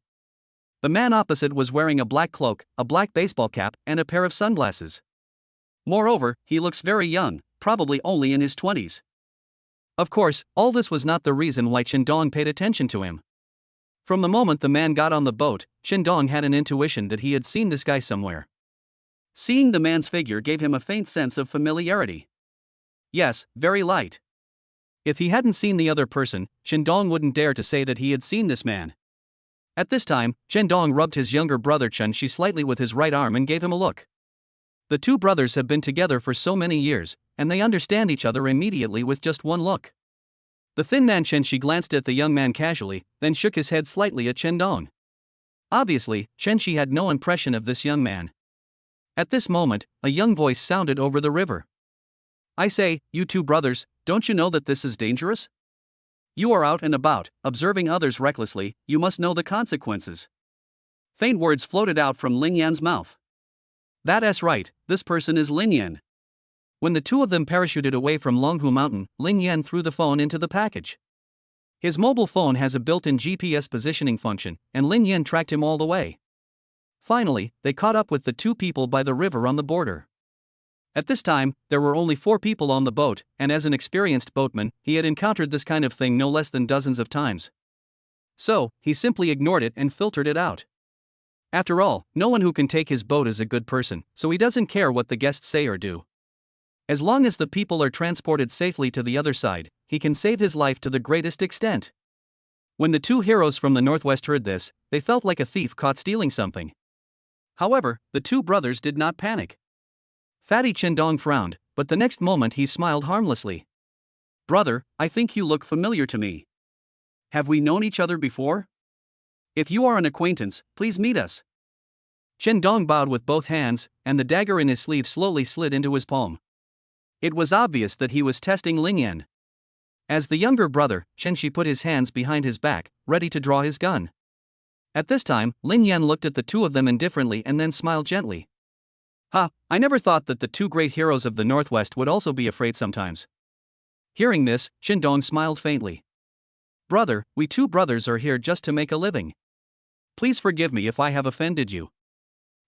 The man opposite was wearing a black cloak, a black baseball cap, and a pair of sunglasses. Moreover, he looks very young, probably only in his 20s. Of course, all this was not the reason why Qindong paid attention to him. From the moment the man got on the boat, Qindong had an intuition that he had seen this guy somewhere. Seeing the man's figure gave him a faint sense of familiarity. Yes, very light. If he hadn't seen the other person, Qindong wouldn't dare to say that he had seen this man. At this time, Qindong rubbed his younger brother Chen-shi slightly with his right arm and gave him a look. The two brothers have been together for so many years, and they understand each other immediately with just one look. The thin man Chen-shi glanced at the young man casually, then shook his head slightly at Qindong. Obviously, Chen-shi had no impression of this young man. At this moment, a young voice sounded over the river. I say, you two brothers, don't you know that this is dangerous? You are out and about, observing others recklessly, you must know the consequences. Faint words floated out from Lin Yan's mouth. That's right, this person is Lin Yan. When the two of them parachuted away from Longhu Mountain, Lin Yan threw the phone into the package. His mobile phone has a built-in GPS positioning function, and Lin Yan tracked him all the way. Finally, they caught up with the two people by the river on the border. At this time, there were only 4 people on the boat, and as an experienced boatman, he had encountered this kind of thing no less than dozens of times. So, he simply ignored it and filtered it out. After all, no one who can take his boat is a good person, so he doesn't care what the guests say or do. As long as the people are transported safely to the other side, he can save his life to the greatest extent. When the two heroes from the Northwest heard this, they felt like a thief caught stealing something. However, the two brothers did not panic. Fatty Qindong frowned, but the next moment he smiled harmlessly. Brother, I think you look familiar to me. Have we known each other before? If you are an acquaintance, please meet us. Qindong bowed with both hands, and the dagger in his sleeve slowly slid into his palm. It was obvious that he was testing Lin Yan. As the younger brother, Chen-shi put his hands behind his back, ready to draw his gun. At this time, Lin Yan looked at the two of them indifferently and then smiled gently. I never thought that the two great heroes of the Northwest would also be afraid sometimes. Hearing this, Qindong smiled faintly. Brother, we two brothers are here just to make a living. Please forgive me if I have offended you.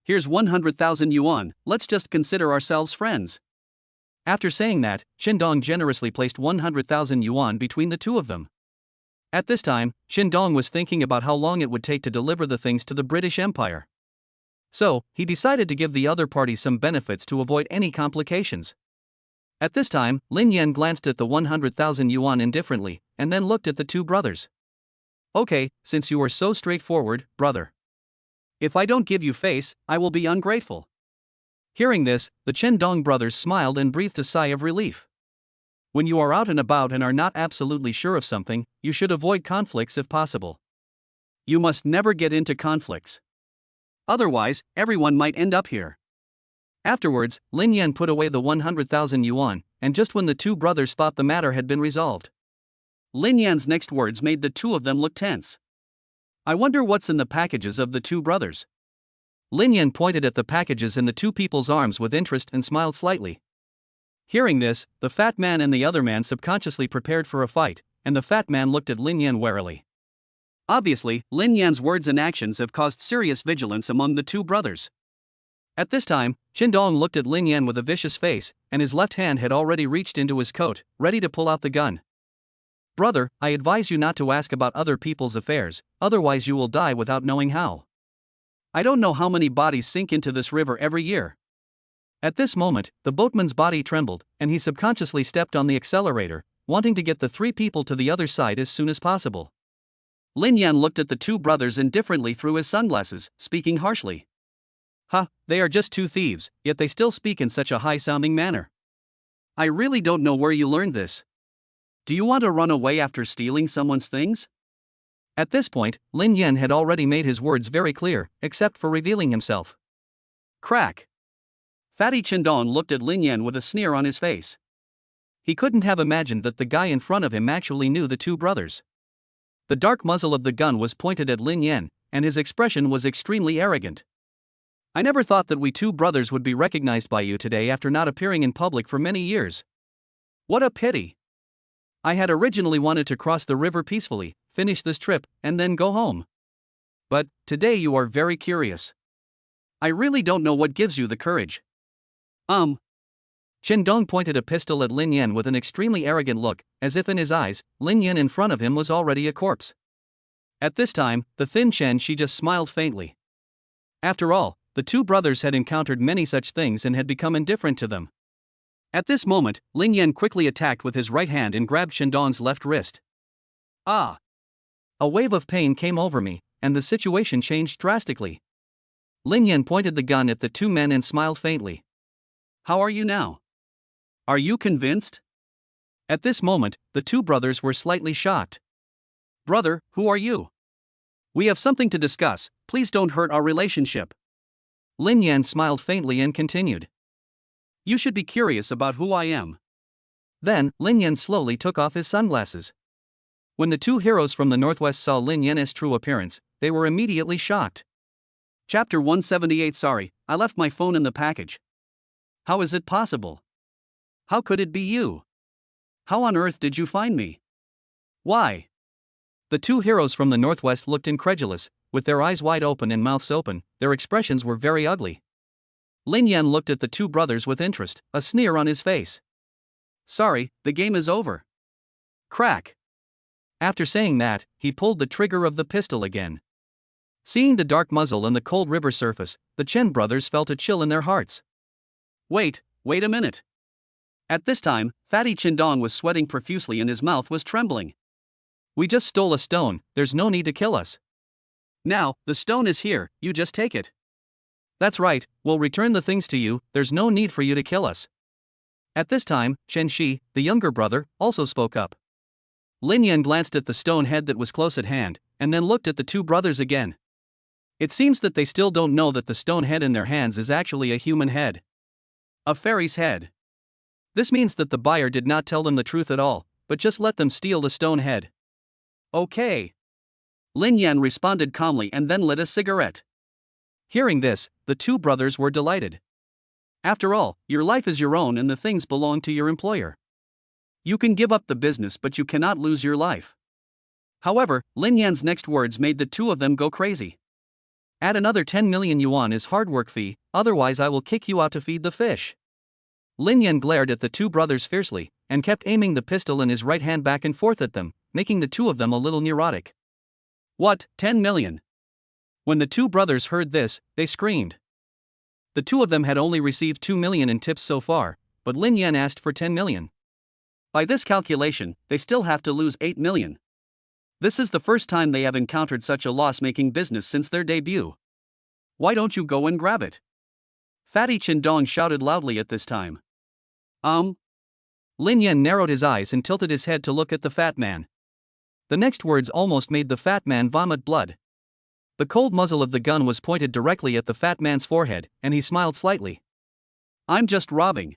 Here's 100,000 yuan, let's just consider ourselves friends. After saying that, Qindong generously placed 100,000 yuan between the two of them. At this time, Qindong was thinking about how long it would take to deliver the things to the British Empire. So, he decided to give the other party some benefits to avoid any complications. At this time, Lin Yan glanced at the 100,000 yuan indifferently, and then looked at the two brothers. Okay, since you are so straightforward, brother. If I don't give you face, I will be ungrateful. Hearing this, the Qindong brothers smiled and breathed a sigh of relief. When you are out and about and are not absolutely sure of something, you should avoid conflicts if possible. You must never get into conflicts. Otherwise, everyone might end up here. Afterwards, Lin Yan put away the 100,000 yuan, and just when the two brothers thought the matter had been resolved, Lin Yan's next words made the two of them look tense. I wonder what's in the packages of the two brothers. Lin Yan pointed at the packages in the two people's arms with interest and smiled slightly. Hearing this, the fat man and the other man subconsciously prepared for a fight, and the fat man looked at Lin Yan warily. Obviously, Lin Yan's words and actions have caused serious vigilance among the two brothers. At this time, Qindong looked at Lin Yan with a vicious face, and his left hand had already reached into his coat, ready to pull out the gun. Brother, I advise you not to ask about other people's affairs, otherwise you will die without knowing how. I don't know how many bodies sink into this river every year. At this moment, the boatman's body trembled, and he subconsciously stepped on the accelerator, wanting to get the three people to the other side as soon as possible. Lin Yan looked at the two brothers indifferently through his sunglasses, speaking harshly. They are just two thieves, yet they still speak in such a high-sounding manner. I really don't know where you learned this. Do you want to run away after stealing someone's things? At this point, Lin Yan had already made his words very clear, except for revealing himself. Crack. Fatty Qindong looked at Lin Yan with a sneer on his face. He couldn't have imagined that the guy in front of him actually knew the two brothers. The dark muzzle of the gun was pointed at Lin Yan, and his expression was extremely arrogant. I never thought that we two brothers would be recognized by you today after not appearing in public for many years. What a pity. I had originally wanted to cross the river peacefully, finish this trip, and then go home. But, today you are very curious. I really don't know what gives you the courage. Qindong pointed a pistol at Lin Yan with an extremely arrogant look, as if in his eyes, Lin Yan in front of him was already a corpse. At this time, the thin Chen Shi just smiled faintly. After all, the two brothers had encountered many such things and had become indifferent to them. At this moment, Lin Yan quickly attacked with his right hand and grabbed Qindong's left wrist. A wave of pain came over me, and the situation changed drastically. Lin Yan pointed the gun at the two men and smiled faintly. How are you now? Are you convinced? At this moment, the two brothers were slightly shocked. Brother, who are you? We have something to discuss, please don't hurt our relationship. Lin Yan smiled faintly and continued. You should be curious about who I am. Then, Lin Yan slowly took off his sunglasses. When the two heroes from the northwest saw Lin Yan's true appearance, they were immediately shocked. Chapter 178. Sorry, I left my phone in the package. How is it possible? How could it be you? How on earth did you find me? Why? The two heroes from the northwest looked incredulous, with their eyes wide open and mouths open. Their expressions were very ugly. Lin Yan looked at the two brothers with interest, a sneer on his face. Sorry, the game is over. Crack. After saying that, he pulled the trigger of the pistol again. Seeing the dark muzzle and the cold river surface, the Chen brothers felt a chill in their hearts. Wait a minute. At this time, Fatty Qindong was sweating profusely and his mouth was trembling. We just stole a stone, there's no need to kill us. Now, the stone is here, you just take it. That's right, we'll return the things to you, there's no need for you to kill us. At this time, Chen Shi, the younger brother, also spoke up. Lin Yan glanced at the stone head that was close at hand, and then looked at the two brothers again. It seems that they still don't know that the stone head in their hands is actually a human head. A fairy's head. This means that the buyer did not tell them the truth at all, but just let them steal the stone head. Okay. Lin Yan responded calmly and then lit a cigarette. Hearing this, the two brothers were delighted. After all, your life is your own and the things belong to your employer. You can give up the business but you cannot lose your life. However, Lin Yan's next words made the two of them go crazy. Add another 10 million yuan as hard work fee, otherwise I will kick you out to feed the fish. Lin Yan glared at the two brothers fiercely, and kept aiming the pistol in his right hand back and forth at them, making the two of them a little neurotic. What, 10 million? When the two brothers heard this, they screamed. The two of them had only received 2 million in tips so far, but Lin Yan asked for 10 million. By this calculation, they still have to lose 8 million. This is the first time they have encountered such a loss-making business since their debut. Why don't you go and grab it? Fatty Qindong shouted loudly at this time. Lin Yan narrowed his eyes and tilted his head to look at the fat man. The next words almost made the fat man vomit blood. The cold muzzle of the gun was pointed directly at the fat man's forehead, and he smiled slightly. I'm just robbing.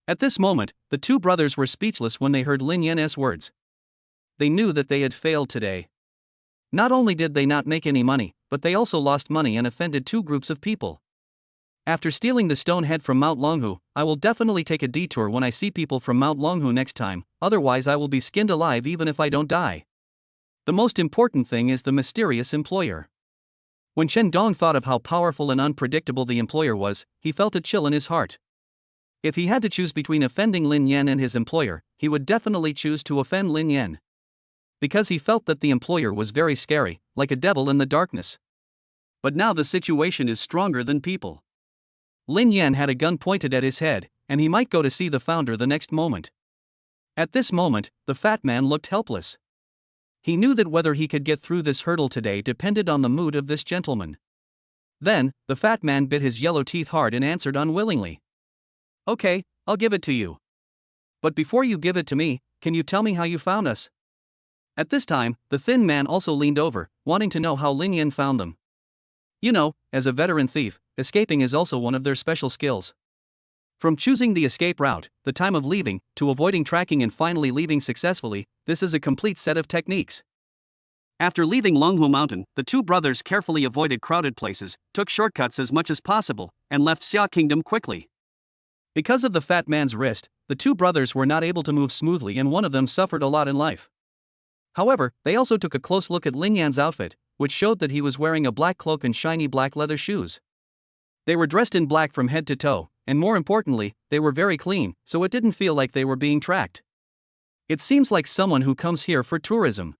At this moment, the two brothers were speechless when they heard Lin Yan's words. They knew that they had failed today. Not only did they not make any money, but they also lost money and offended two groups of people. After stealing the stone head from Mount Longhu, I will definitely take a detour when I see people from Mount Longhu next time, otherwise I will be skinned alive even if I don't die. The most important thing is the mysterious employer. When Chen Dong thought of how powerful and unpredictable the employer was, he felt a chill in his heart. If he had to choose between offending Lin Yan and his employer, he would definitely choose to offend Lin Yan. Because he felt that the employer was very scary, like a devil in the darkness. But now the situation is stronger than people. Lin Yan had a gun pointed at his head, and he might go to see the founder the next moment. At this moment, the fat man looked helpless. He knew that whether he could get through this hurdle today depended on the mood of this gentleman. Then, the fat man bit his yellow teeth hard and answered unwillingly. Okay, I'll give it to you. But before you give it to me, can you tell me how you found us? At this time, the thin man also leaned over, wanting to know how Lin Yan found them. You know, as a veteran thief, escaping is also one of their special skills. From choosing the escape route, the time of leaving, to avoiding tracking and finally leaving successfully, this is a complete set of techniques. After leaving Longhu Mountain, the two brothers carefully avoided crowded places, took shortcuts as much as possible, and left Xia Kingdom quickly. Because of the fat man's wrist, the two brothers were not able to move smoothly and one of them suffered a lot in life. However, they also took a close look at Lin Yan's outfit, which showed that he was wearing a black cloak and shiny black leather shoes. They were dressed in black from head to toe, and more importantly, they were very clean, so it didn't feel like they were being tracked. It seems like someone who comes here for tourism.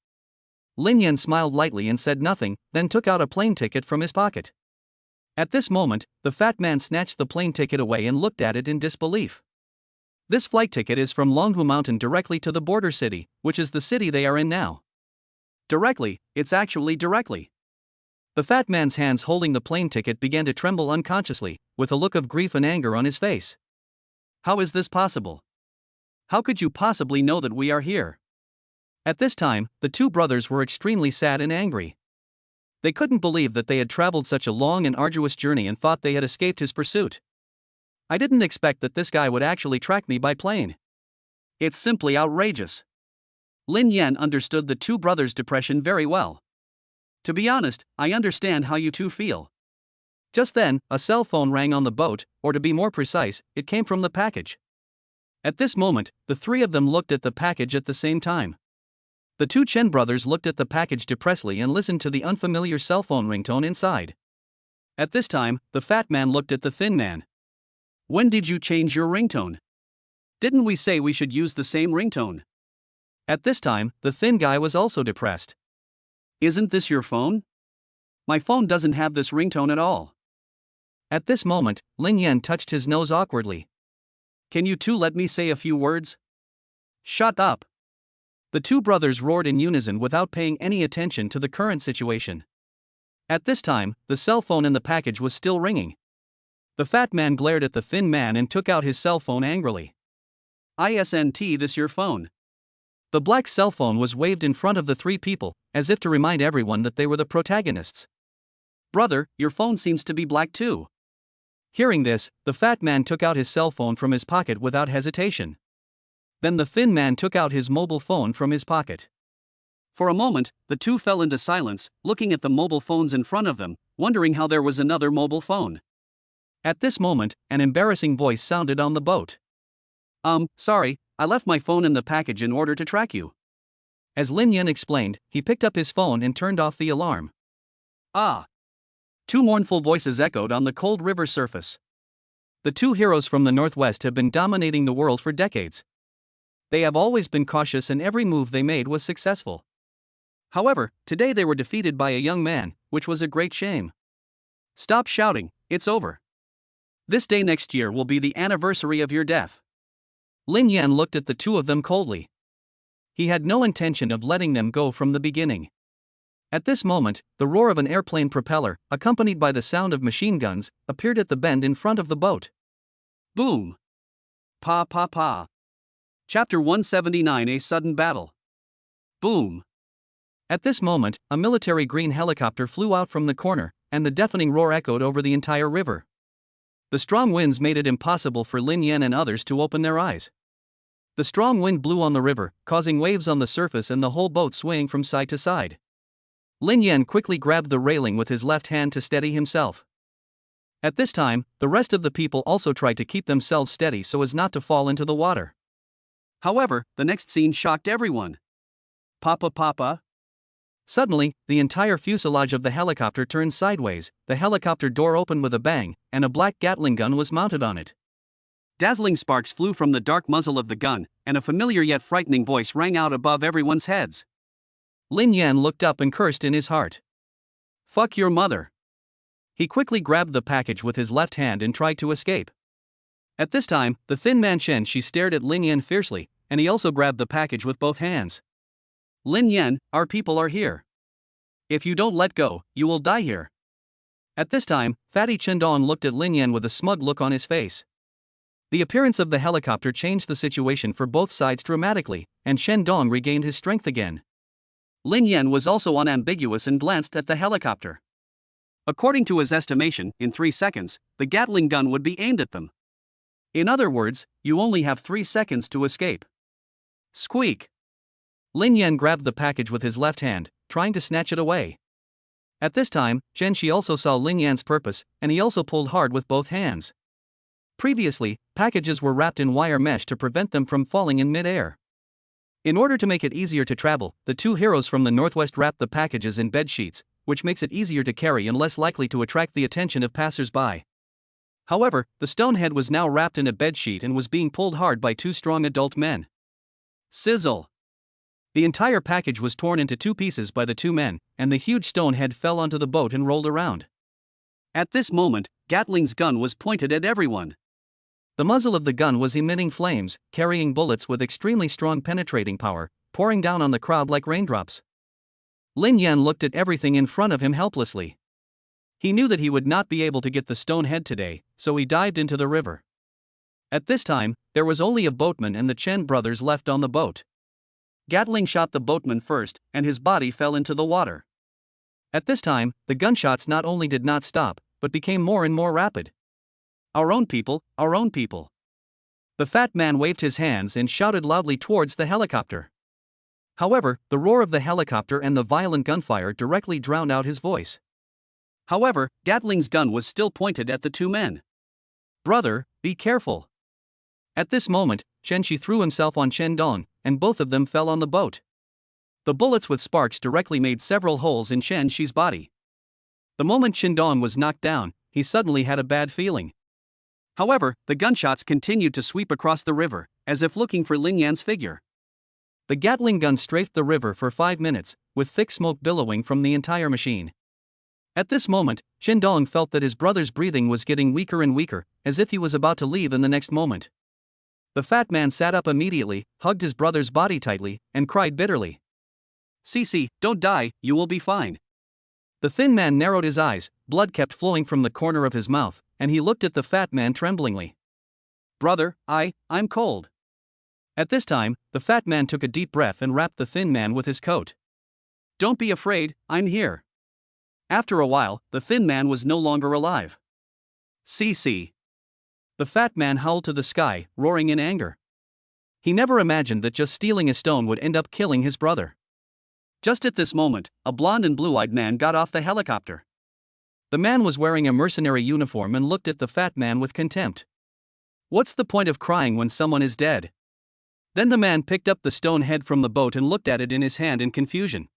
Lin Yan smiled lightly and said nothing, then took out a plane ticket from his pocket. At this moment, the fat man snatched the plane ticket away and looked at it in disbelief. This flight ticket is from Longhu Mountain directly to the border city, which is the city they are in now. Directly, it's actually directly. The fat man's hands holding the plane ticket began to tremble unconsciously, with a look of grief and anger on his face. How is this possible? How could you possibly know that we are here? At this time, the two brothers were extremely sad and angry. They couldn't believe that they had traveled such a long and arduous journey and thought they had escaped his pursuit. I didn't expect that this guy would actually track me by plane. It's simply outrageous. Lin Yan understood the two brothers' depression very well. To be honest, I understand how you two feel. Just then, a cell phone rang on the boat, or to be more precise, it came from the package. At this moment, the three of them looked at the package at the same time. The two Chen brothers looked at the package depressedly and listened to the unfamiliar cell phone ringtone inside. At this time, the fat man looked at the thin man. When did you change your ringtone? Didn't we say we should use the same ringtone? At this time, the thin guy was also depressed. Isn't this your phone? My phone doesn't have this ringtone at all. At this moment, Lin Yan touched his nose awkwardly. Can you two let me say a few words? Shut up. The two brothers roared in unison without paying any attention to the current situation. At this time, the cell phone in the package was still ringing. The fat man glared at the thin man and took out his cell phone angrily. Isn't this your phone? The black cell phone was waved in front of the three people, as if to remind everyone that they were the protagonists. Brother, your phone seems to be black too. Hearing this, the fat man took out his cell phone from his pocket without hesitation. Then the thin man took out his mobile phone from his pocket. For a moment, the two fell into silence, looking at the mobile phones in front of them, wondering how there was another mobile phone. At this moment, an embarrassing voice sounded on the boat. Sorry, I left my phone in the package in order to track you. As Lin Yan explained, he picked up his phone and turned off the alarm. Ah! Two mournful voices echoed on the cold river surface. The two heroes from the Northwest have been dominating the world for decades. They have always been cautious and every move they made was successful. However, today they were defeated by a young man, which was a great shame. Stop shouting, it's over. This day next year will be the anniversary of your death. Lin Yan looked at the two of them coldly. He had no intention of letting them go from the beginning. At this moment, the roar of an airplane propeller, accompanied by the sound of machine guns, appeared at the bend in front of the boat. Boom! Pa pa pa! Chapter 179, A Sudden Battle. Boom. At this moment, a military green helicopter flew out from the corner, and the deafening roar echoed over the entire river. The strong winds made it impossible for Lin Yan and others to open their eyes. The strong wind blew on the river, causing waves on the surface and the whole boat swaying from side to side. Lin Yan quickly grabbed the railing with his left hand to steady himself. At this time, the rest of the people also tried to keep themselves steady so as not to fall into the water. However, the next scene shocked everyone. Papa. Suddenly, the entire fuselage of the helicopter turned sideways, the helicopter door opened with a bang, and a black Gatling gun was mounted on it. Dazzling sparks flew from the dark muzzle of the gun, and a familiar yet frightening voice rang out above everyone's heads. Lin Yan looked up and cursed in his heart. Fuck your mother. He quickly grabbed the package with his left hand and tried to escape. At this time, the thin man Shen Shi stared at Lin Yan fiercely, and he also grabbed the package with both hands. Lin Yan, our people are here. If you don't let go, you will die here. At this time, Fatty Chendong looked at Lin Yan with a smug look on his face. The appearance of the helicopter changed the situation for both sides dramatically, and Shen Dong regained his strength again. Lin Yan was also unambiguous and glanced at the helicopter. According to his estimation, in 3 seconds, the Gatling gun would be aimed at them. In other words, you only have 3 seconds to escape. Squeak. Lin Yan grabbed the package with his left hand, trying to snatch it away. At this time, Shen Shi also saw Lin Yan's purpose, and he also pulled hard with both hands. Previously, packages were wrapped in wire mesh to prevent them from falling in mid-air. In order to make it easier to travel, the two heroes from the northwest wrapped the packages in bed sheets, which makes it easier to carry and less likely to attract the attention of passers-by. However, the stone head was now wrapped in a bed sheet and was being pulled hard by 2 strong adult men. Sizzle. The entire package was torn into 2 pieces by the 2 men, and the huge stone head fell onto the boat and rolled around. At this moment, Gatling's gun was pointed at everyone. The muzzle of the gun was emitting flames, carrying bullets with extremely strong penetrating power, pouring down on the crowd like raindrops. Lin Yan looked at everything in front of him helplessly. He knew that he would not be able to get the stone head today, so he dived into the river. At this time, there was only a boatman and the Chen brothers left on the boat. Gatling shot the boatman first, and his body fell into the water. At this time, the gunshots not only did not stop, but became more and more rapid. Our own people, our own people. The fat man waved his hands and shouted loudly towards the helicopter. However, the roar of the helicopter and the violent gunfire directly drowned out his voice. However, Gatling's gun was still pointed at the 2 men. Brother, be careful. At this moment, Shen Shi threw himself on Chen Dong, and both of them fell on the boat. The bullets with sparks directly made several holes in Shen Shi's body. The moment Chen Dong was knocked down, he suddenly had a bad feeling. However, the gunshots continued to sweep across the river, as if looking for Lin Yan's figure. The Gatling gun strafed the river for 5 minutes, with thick smoke billowing from the entire machine. At this moment, Chen Dong felt that his brother's breathing was getting weaker and weaker, as if he was about to leave in the next moment. The fat man sat up immediately, hugged his brother's body tightly, and cried bitterly. "Cici, don't die, you will be fine." The thin man narrowed his eyes, blood kept flowing from the corner of his mouth, and he looked at the fat man tremblingly. "Brother, I'm cold." At this time, the fat man took a deep breath and wrapped the thin man with his coat. "Don't be afraid, I'm here." After a while, the thin man was no longer alive. "Cici." The fat man howled to the sky, roaring in anger. He never imagined that just stealing a stone would end up killing his brother. Just at this moment, a blond and blue-eyed man got off the helicopter. The man was wearing a mercenary uniform and looked at the fat man with contempt. "What's the point of crying when someone is dead?" Then the man picked up the stone head from the boat and looked at it in his hand in confusion.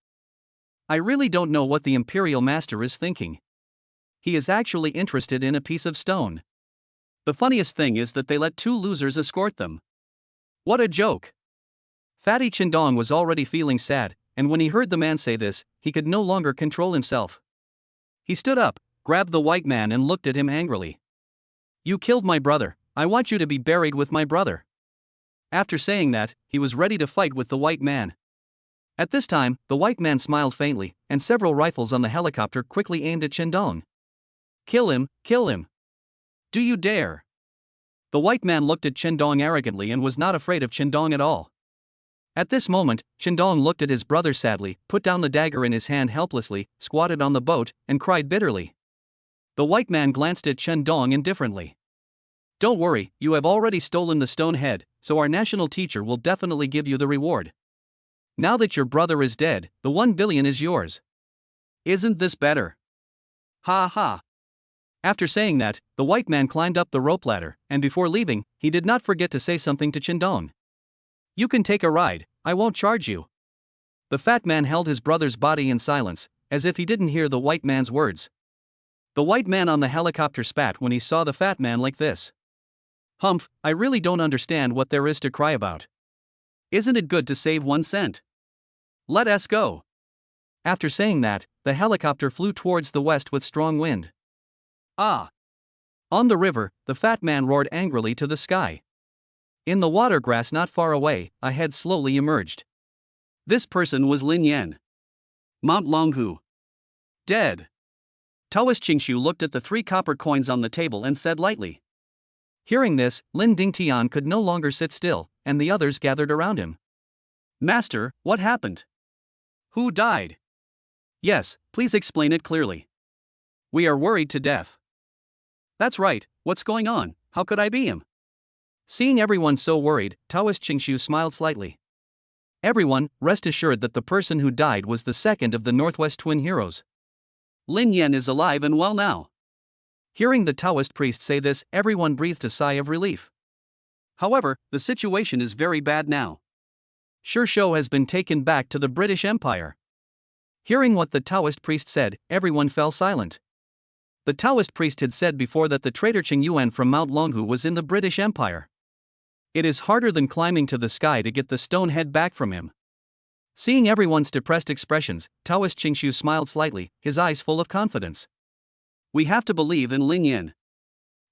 I really don't know what the Imperial Master is thinking. He is actually interested in a piece of stone. The funniest thing is that they let 2 losers escort them. What a joke! Fatty Chendong was already feeling sad, and when he heard the man say this, he could no longer control himself. He stood up, grabbed the white man and looked at him angrily. "You killed my brother, I want you to be buried with my brother." After saying that, he was ready to fight with the white man. At this time, the white man smiled faintly, and several rifles on the helicopter quickly aimed at Chendong. "Kill him, kill him! Do you dare?" The white man looked at Chendong arrogantly and was not afraid of Chendong at all. At this moment, Chendong looked at his brother sadly, put down the dagger in his hand helplessly, squatted on the boat, and cried bitterly. The white man glanced at Chendong indifferently. Don't worry, you have already stolen the stone head, so our national teacher will definitely give you the reward. Now that your brother is dead, the 1 billion is yours. Isn't this better? Ha ha. After saying that, the white man climbed up the rope ladder, and before leaving, he did not forget to say something to Chendong. You can take a ride, I won't charge you. The fat man held his brother's body in silence, as if he didn't hear the white man's words. The white man on the helicopter spat when he saw the fat man like this. Humph, I really don't understand what there is to cry about. Isn't it good to save 1 cent? Let us go. After saying that, the helicopter flew towards the west with strong wind. Ah! On the river, the fat man roared angrily to the sky. In the water grass not far away, a head slowly emerged. This person was Lin Yan. Mount Longhu. Dead. Taoist Qingshu looked at the 3 copper coins on the table and said lightly. Hearing this, Lin Dingtian could no longer sit still, and the others gathered around him. Master, what happened? Who died? Yes, please explain it clearly. We are worried to death. That's right, what's going on? How could I be him? Seeing everyone so worried, Taoist Qingshu smiled slightly. Everyone, rest assured that the person who died was the second of the Northwest twin heroes. Lin Yan is alive and well now. Hearing the Taoist priest say this, everyone breathed a sigh of relief. However, the situation is very bad now. Shishou has been taken back to the British Empire. Hearing what the Taoist priest said, everyone fell silent. The Taoist priest had said before that the traitor Qing Yuan from Mount Longhu was in the British Empire. It is harder than climbing to the sky to get the stone head back from him. Seeing everyone's depressed expressions, Taoist Qingshu smiled slightly, his eyes full of confidence. We have to believe in Lin Yan.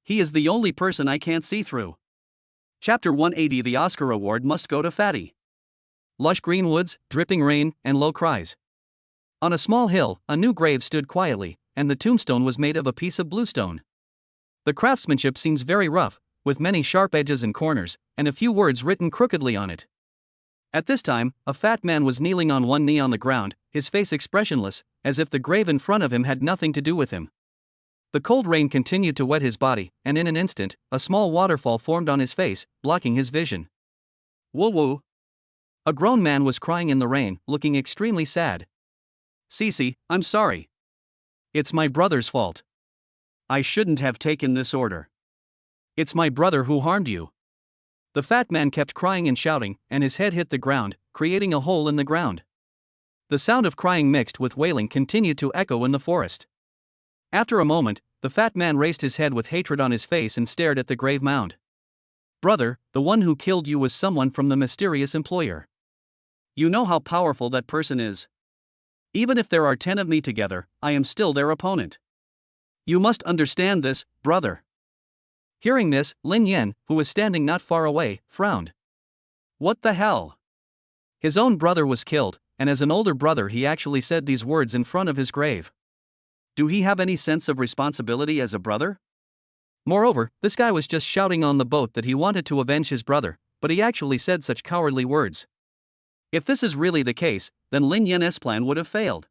He is the only person I can't see through. Chapter 180. The Oscar Award must go to Fatty. Lush green woods, dripping rain, and low cries. On a small hill, a new grave stood quietly, and the tombstone was made of a piece of bluestone. The craftsmanship seems very rough, with many sharp edges and corners, and a few words written crookedly on it. At this time, a fat man was kneeling on one knee on the ground, his face expressionless, as if the grave in front of him had nothing to do with him. The cold rain continued to wet his body, and in an instant, a small waterfall formed on his face, blocking his vision. Woo-woo. A grown man was crying in the rain, looking extremely sad. Cece, I'm sorry. It's my brother's fault. I shouldn't have taken this order. It's my brother who harmed you. The fat man kept crying and shouting, and his head hit the ground, creating a hole in the ground. The sound of crying mixed with wailing continued to echo in the forest. After a moment, the fat man raised his head with hatred on his face and stared at the grave mound. Brother, the one who killed you was someone from the mysterious employer. You know how powerful that person is. Even if there are 10 of me together, I am still their opponent. You must understand this, brother. Hearing this, Lin Yan, who was standing not far away, frowned. What the hell? His own brother was killed, and as an older brother he actually said these words in front of his grave. Do he have any sense of responsibility as a brother? Moreover, this guy was just shouting on the boat that he wanted to avenge his brother, but he actually said such cowardly words. If this is really the case, then Lin Yan's plan would have failed.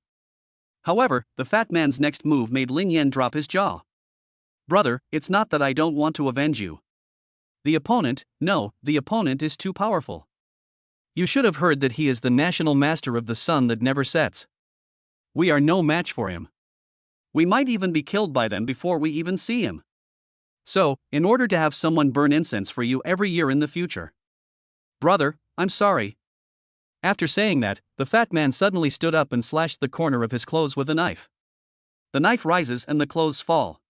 However, the fat man's next move made Lin Yan drop his jaw. Brother, it's not that I don't want to avenge you. The opponent is too powerful. You should have heard that he is the national master of the sun that never sets. We are no match for him. We might even be killed by them before we even see him. So, in order to have someone burn incense for you every year in the future. Brother, I'm sorry. After saying that, the fat man suddenly stood up and slashed the corner of his clothes with a knife. The knife rises and the clothes fall.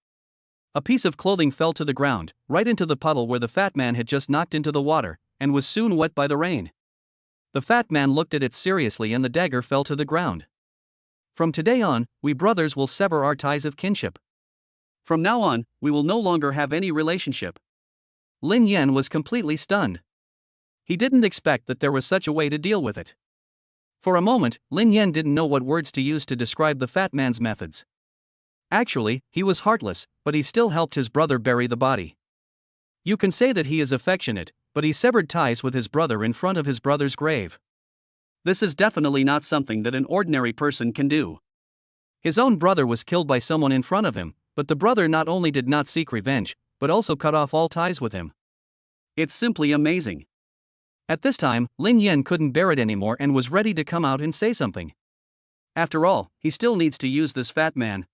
A piece of clothing fell to the ground, right into the puddle where the fat man had just knocked into the water, and was soon wet by the rain. The fat man looked at it seriously and the dagger fell to the ground. From today on, we brothers will sever our ties of kinship. From now on, we will no longer have any relationship. Lin Yan was completely stunned. He didn't expect that there was such a way to deal with it. For a moment, Lin Yan didn't know what words to use to describe the fat man's methods. Actually, he was heartless, but he still helped his brother bury the body. You can say that he is affectionate, but he severed ties with his brother in front of his brother's grave. This is definitely not something that an ordinary person can do. His own brother was killed by someone in front of him, but the brother not only did not seek revenge, but also cut off all ties with him. It's simply amazing. At this time, Lin Yan couldn't bear it anymore and was ready to come out and say something. After all, he still needs to use this fat man.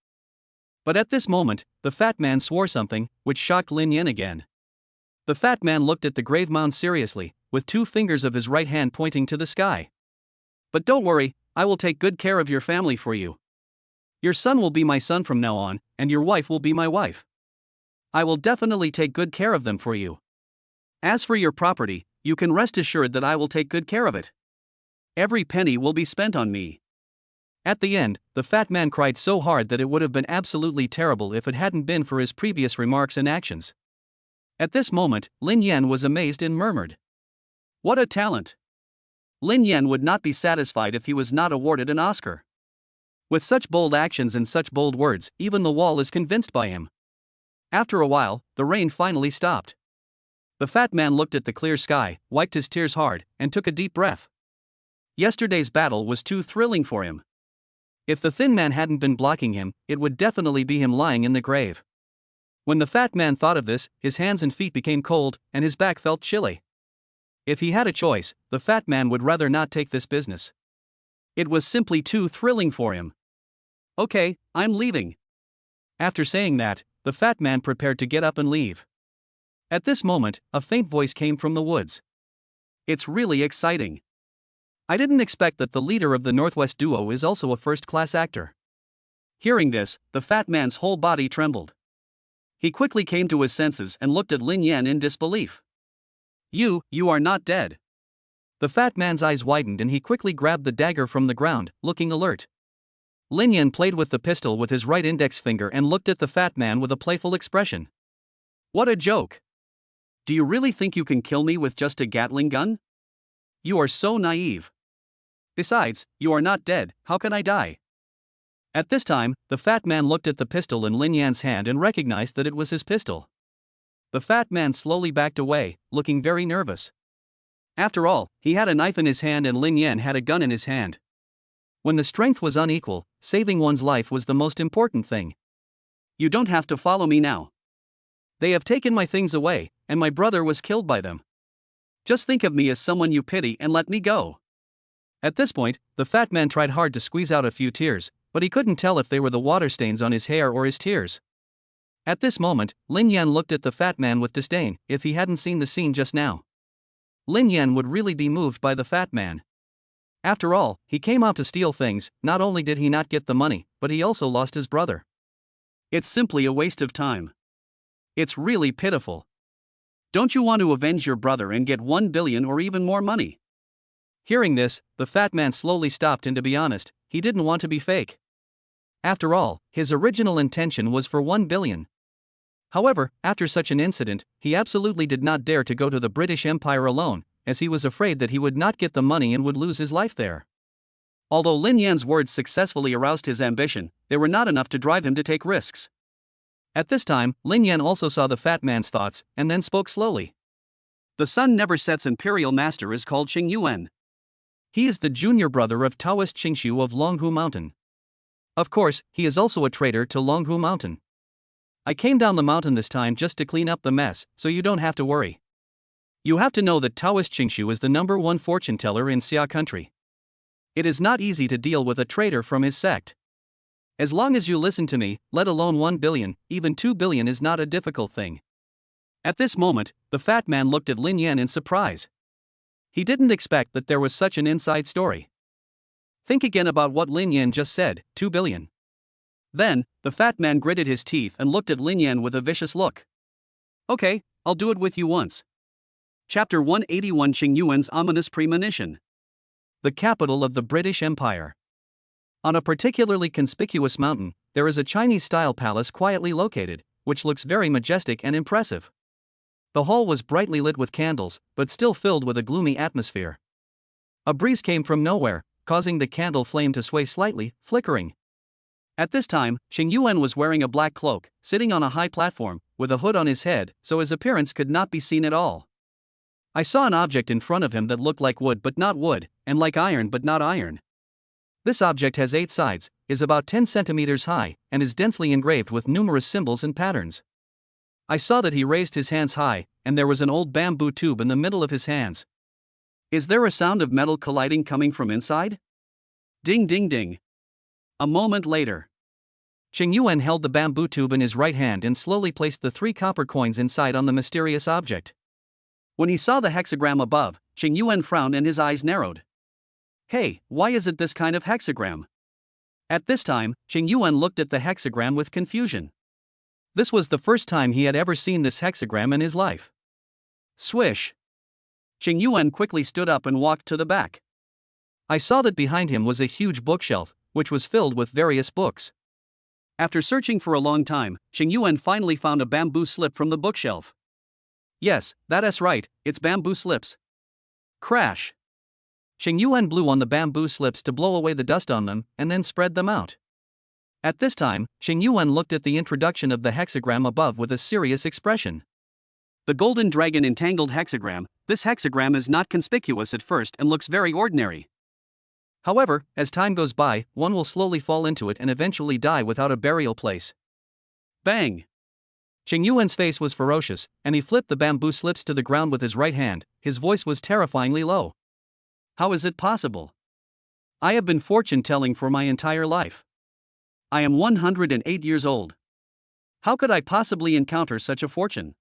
But at this moment, the fat man swore something, which shocked Lin Yan again. The fat man looked at the grave mound seriously, with 2 fingers of his right hand pointing to the sky. But don't worry, I will take good care of your family for you. Your son will be my son from now on, and your wife will be my wife. I will definitely take good care of them for you. As for your property, you can rest assured that I will take good care of it. Every penny will be spent on me. At the end, the fat man cried so hard that it would have been absolutely terrible if it hadn't been for his previous remarks and actions. At this moment, Lin Yan was amazed and murmured, "What a talent!" Lin Yan would not be satisfied if he was not awarded an Oscar. With such bold actions and such bold words, even the wall is convinced by him. After a while, the rain finally stopped. The fat man looked at the clear sky, wiped his tears hard, and took a deep breath. Yesterday's battle was too thrilling for him. If the thin man hadn't been blocking him, it would definitely be him lying in the grave. When the fat man thought of this, his hands and feet became cold, and his back felt chilly. If he had a choice, the fat man would rather not take this business. It was simply too thrilling for him. Okay, I'm leaving. After saying that, the fat man prepared to get up and leave. At this moment, a faint voice came from the woods. It's really exciting. I didn't expect that the leader of the Northwest duo is also a first-class actor. Hearing this, the fat man's whole body trembled. He quickly came to his senses and looked at Lin Yan in disbelief. You are not dead." The fat man's eyes widened and he quickly grabbed the dagger from the ground, looking alert. Lin Yan played with the pistol with his right index finger and looked at the fat man with a playful expression. "What a joke! Do you really think you can kill me with just a Gatling gun? You are so naive. Besides, you are not dead, how can I die?" At this time, the fat man looked at the pistol in Lin Yan's hand and recognized that it was his pistol. The fat man slowly backed away, looking very nervous. After all, he had a knife in his hand and Lin Yan had a gun in his hand. When the strength was unequal, saving one's life was the most important thing. "You don't have to follow me now. They have taken my things away, and my brother was killed by them. Just think of me as someone you pity and let me go." At this point, the fat man tried hard to squeeze out a few tears, but he couldn't tell if they were the water stains on his hair or his tears. At this moment, Lin Yan looked at the fat man with disdain. If he hadn't seen the scene just now, Lin Yan would really be moved by the fat man. After all, he came out to steal things. Not only did he not get the money, but he also lost his brother. It's simply a waste of time. It's really pitiful. Don't you want to avenge your brother and get 1 billion or even more money? Hearing this, the fat man slowly stopped, and to be honest, he didn't want to be fake. After all, his original intention was for 1 billion. However, after such an incident, he absolutely did not dare to go to the British Empire alone, as he was afraid that he would not get the money and would lose his life there. Although Lin Yan's words successfully aroused his ambition, they were not enough to drive him to take risks. At this time, Lin Yan also saw the fat man's thoughts, and then spoke slowly. "The sun never sets. Imperial master is called Qing Yuan. He is the junior brother of Taoist Qingshu of Longhu Mountain. Of course, he is also a traitor to Longhu Mountain. I came down the mountain this time just to clean up the mess, so you don't have to worry. You have to know that Taoist Qingshu is the #1 fortune teller in Xia country. It is not easy to deal with a traitor from his sect. As long as you listen to me, let alone 1 billion, even 2 billion is not a difficult thing." At this moment, the fat man looked at Lin Yan in surprise. He didn't expect that there was such an inside story. Think again about what Lin Yan just said, 2 billion. Then, the fat man gritted his teeth and looked at Lin Yan with a vicious look. "Okay, I'll do it with you once." Chapter 181: Qing Yuan's ominous premonition. The capital of the British Empire. On a particularly conspicuous mountain, there is a Chinese-style palace quietly located, which looks very majestic and impressive. The hall was brightly lit with candles, but still filled with a gloomy atmosphere. A breeze came from nowhere, causing the candle flame to sway slightly, flickering. At this time, Qing Yuan was wearing a black cloak, sitting on a high platform, with a hood on his head, so his appearance could not be seen at all. I saw an object in front of him that looked like wood but not wood, and like iron but not iron. This object has 8 sides, is about 10 centimeters high, and is densely engraved with numerous symbols and patterns. I saw that he raised his hands high, and there was an old bamboo tube in the middle of his hands. Is there a sound of metal colliding coming from inside? Ding ding ding. A moment later, Qing Yuan held the bamboo tube in his right hand and slowly placed the 3 copper coins inside on the mysterious object. When he saw the hexagram above, Qing Yuan frowned and his eyes narrowed. Hey, why is it this kind of hexagram? At this time, Qing Yuan looked at the hexagram with confusion. This was the first time he had ever seen this hexagram in his life. Swish. Qing Yuan quickly stood up and walked to the back. I saw that behind him was a huge bookshelf, which was filled with various books. After searching for a long time, Qing Yuan finally found a bamboo slip from the bookshelf. Yes, that's right, it's bamboo slips. Crash. Qing Yuan blew on the bamboo slips to blow away the dust on them, and then spread them out. At this time, Qing Yuan looked at the introduction of the hexagram above with a serious expression. The golden dragon entangled hexagram. This hexagram is not conspicuous at first and looks very ordinary. However, as time goes by, one will slowly fall into it and eventually die without a burial place. Bang! Qing Yuan's face was ferocious, and he flipped the bamboo slips to the ground with his right hand. His voice was terrifyingly low. How is it possible? I have been fortune-telling for my entire life. I am 108 years old. How could I possibly encounter such a fortune?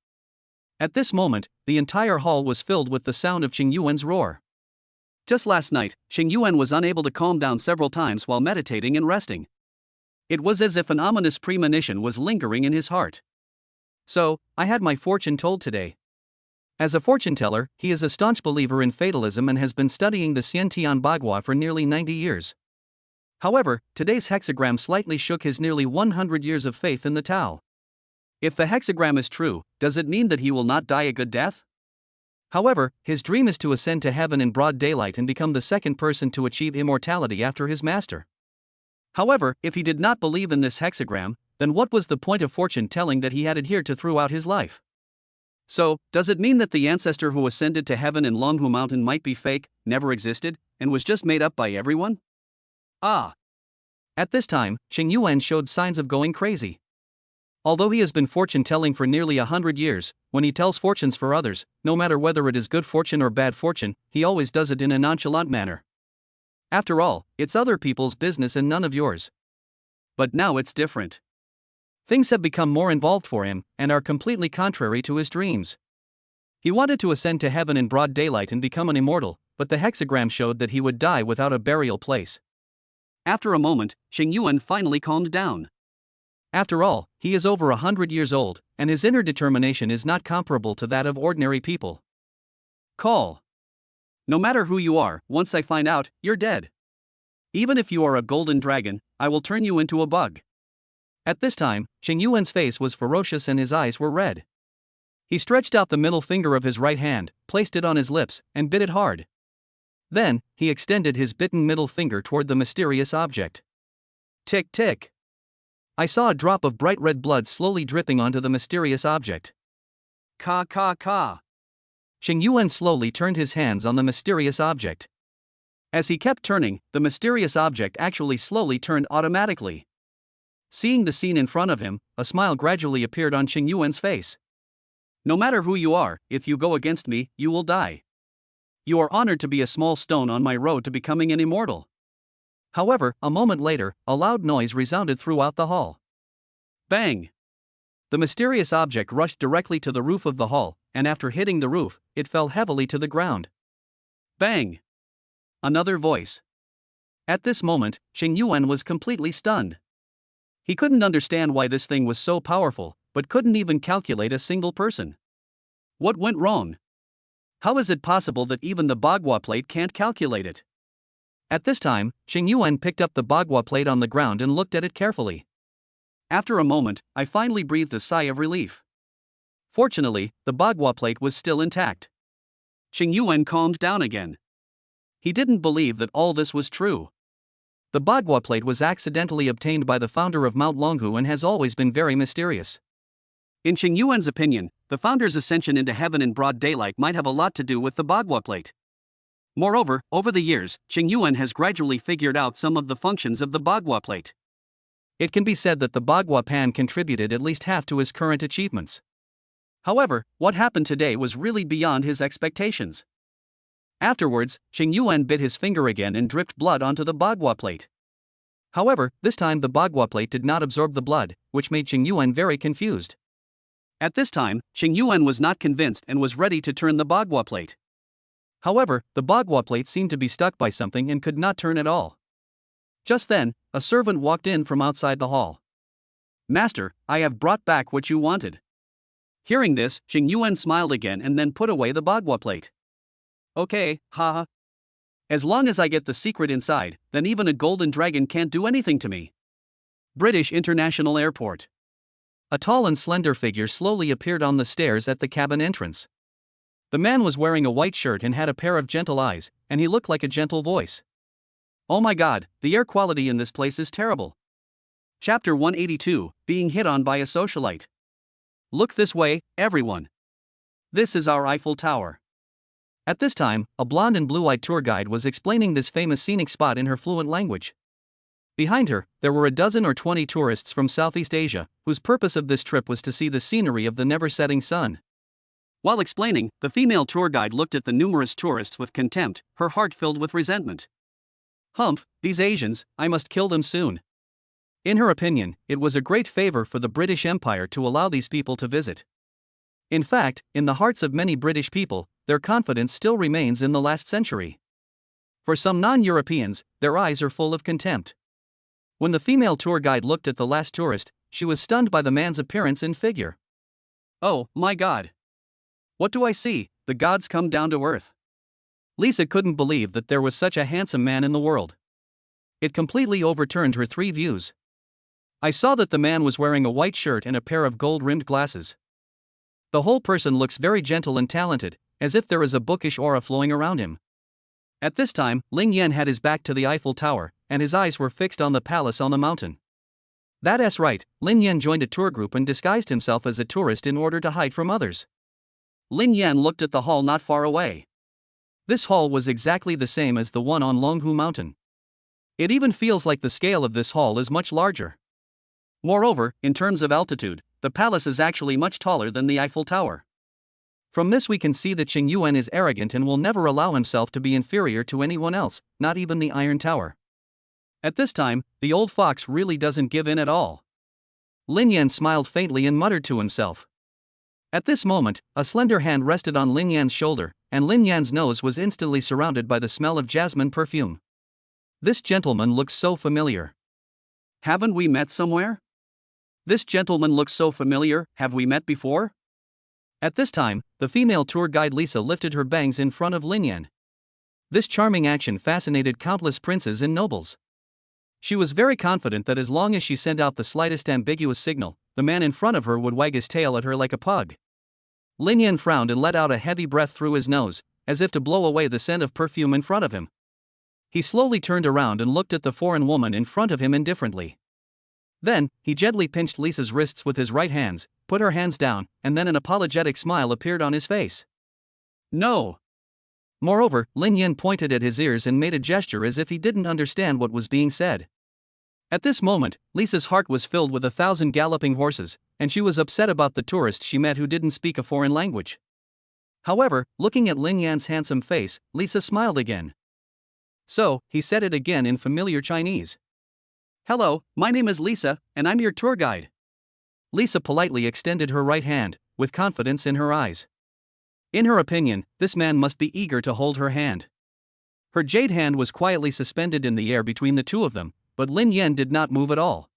At this moment, the entire hall was filled with the sound of Qing Yuan's roar. Just last night, Qing Yuan was unable to calm down several times while meditating and resting. It was as if an ominous premonition was lingering in his heart. So, I had my fortune told today. As a fortune teller, he is a staunch believer in fatalism and has been studying the Xiantian Bagua for nearly 90 years. However, today's hexagram slightly shook his nearly 100 years of faith in the Tao. If the hexagram is true, does it mean that he will not die a good death? However, his dream is to ascend to heaven in broad daylight and become the second person to achieve immortality after his master. However, if he did not believe in this hexagram, then what was the point of fortune telling that he had adhered to throughout his life? So, does it mean that the ancestor who ascended to heaven in Longhu Mountain might be fake, never existed, and was just made up by everyone? Ah! At this time, Qing Yuan showed signs of going crazy. Although he has been fortune-telling for nearly 100 years, when he tells fortunes for others, no matter whether it is good fortune or bad fortune, he always does it in a nonchalant manner. After all, it's other people's business and none of yours. But now it's different. Things have become more involved for him, and are completely contrary to his dreams. He wanted to ascend to heaven in broad daylight and become an immortal, but the hexagram showed that he would die without a burial place. After a moment, Qing Yuan finally calmed down. After all, he is over 100 years old, and his inner determination is not comparable to that of ordinary people. Call. No matter who you are, once I find out, you're dead. Even if you are a golden dragon, I will turn you into a bug. At this time, Qing Yuan's face was ferocious and his eyes were red. He stretched out the middle finger of his right hand, placed it on his lips, and bit it hard. Then, he extended his bitten middle finger toward the mysterious object. Tick tick. I saw a drop of bright red blood slowly dripping onto the mysterious object. Ka ka ka. Qing Yuan slowly turned his hands on the mysterious object. As he kept turning, the mysterious object actually slowly turned automatically. Seeing the scene in front of him, a smile gradually appeared on Qing Yuan's face. No matter who you are, if you go against me, you will die. You are honored to be a small stone on my road to becoming an immortal. However, a moment later, a loud noise resounded throughout the hall. Bang! The mysterious object rushed directly to the roof of the hall, and after hitting the roof, it fell heavily to the ground. Bang! Another voice. At this moment, Qing Yuan was completely stunned. He couldn't understand why this thing was so powerful, but couldn't even calculate a single person. What went wrong? How is it possible that even the Bagua plate can't calculate it? At this time, Qing Yuan picked up the Bagua plate on the ground and looked at it carefully. After a moment, I finally breathed a sigh of relief. Fortunately, the Bagua plate was still intact. Qing Yuan calmed down again. He didn't believe that all this was true. The Bagua plate was accidentally obtained by the founder of Mount Longhu and has always been very mysterious. In Qing Yuan's opinion, the founder's ascension into heaven in broad daylight might have a lot to do with the Bagua plate. Moreover, over the years, Qing Yuan has gradually figured out some of the functions of the Bagua plate. It can be said that the Bagua pan contributed at least half to his current achievements. However, what happened today was really beyond his expectations. Afterwards, Qing Yuan bit his finger again and dripped blood onto the Bagua plate. However, this time the Bagua plate did not absorb the blood, which made Qing Yuan very confused. At this time, Qing Yuan was not convinced and was ready to turn the Bagua plate. However, the Bagua plate seemed to be stuck by something and could not turn at all. Just then, a servant walked in from outside the hall. "Master, I have brought back what you wanted." Hearing this, Qing Yuan smiled again and then put away the Bagua plate. "Okay, haha. As long as I get the secret inside, then even a golden dragon can't do anything to me." British International Airport. A tall and slender figure slowly appeared on the stairs at the cabin entrance. The man was wearing a white shirt and had a pair of gentle eyes, and he looked like a gentle voice. "Oh my god, the air quality in this place is terrible." Chapter 182, Being Hit On by a Socialite. "Look this way, everyone. This is our Eiffel Tower." At this time, a blonde and blue-eyed tour guide was explaining this famous scenic spot in her fluent language. Behind her, there were a dozen or 20 tourists from Southeast Asia, whose purpose of this trip was to see the scenery of the never-setting sun. While explaining, the female tour guide looked at the numerous tourists with contempt, her heart filled with resentment. "Humph, these Asians, I must kill them soon." In her opinion, it was a great favor for the British Empire to allow these people to visit. In fact, in the hearts of many British people, their confidence still remains in the last century. For some non-Europeans, their eyes are full of contempt. When the female tour guide looked at the last tourist, she was stunned by the man's appearance and figure. "Oh, my god. What do I see? The gods come down to earth." Lisa couldn't believe that there was such a handsome man in the world. It completely overturned her three views. I saw that the man was wearing a white shirt and a pair of gold-rimmed glasses. The whole person looks very gentle and talented, as if there is a bookish aura flowing around him. At this time, Ling Yan had his back to the Eiffel Tower, and his eyes were fixed on the palace on the mountain. That's right, Lin Yan joined a tour group and disguised himself as a tourist in order to hide from others. Lin Yan looked at the hall not far away. This hall was exactly the same as the one on Longhu Mountain. It even feels like the scale of this hall is much larger. Moreover, in terms of altitude, the palace is actually much taller than the Eiffel Tower. From this we can see that Qing Yuan is arrogant and will never allow himself to be inferior to anyone else, not even the Iron Tower. At this time, the old fox really doesn't give in at all. Lin Yan smiled faintly and muttered to himself. At this moment, a slender hand rested on Lin Yan's shoulder, and Lin Yan's nose was instantly surrounded by the smell of jasmine perfume. This gentleman looks so familiar. Haven't we met somewhere? This gentleman looks so familiar, have we met before? At this time, the female tour guide Lisa lifted her bangs in front of Lin Yan. This charming action fascinated countless princes and nobles. She was very confident that as long as she sent out the slightest ambiguous signal, the man in front of her would wag his tail at her like a pug. Lin Yan frowned and let out a heavy breath through his nose, as if to blow away the scent of perfume in front of him. He slowly turned around and looked at the foreign woman in front of him indifferently. Then, he gently pinched Lisa's wrists with his right hands, put her hands down, and then an apologetic smile appeared on his face. "No." Moreover, Lin Yan pointed at his ears and made a gesture as if he didn't understand what was being said. At this moment, Lisa's heart was filled with 1,000 galloping horses, and she was upset about the tourist she met who didn't speak a foreign language. However, looking at Lin Yan's handsome face, Lisa smiled again. So, he said it again in familiar Chinese. "Hello, my name is Lisa, and I'm your tour guide." Lisa politely extended her right hand, with confidence in her eyes. In her opinion, this man must be eager to hold her hand. Her jade hand was quietly suspended in the air between the two of them, but Lin Yan did not move at all.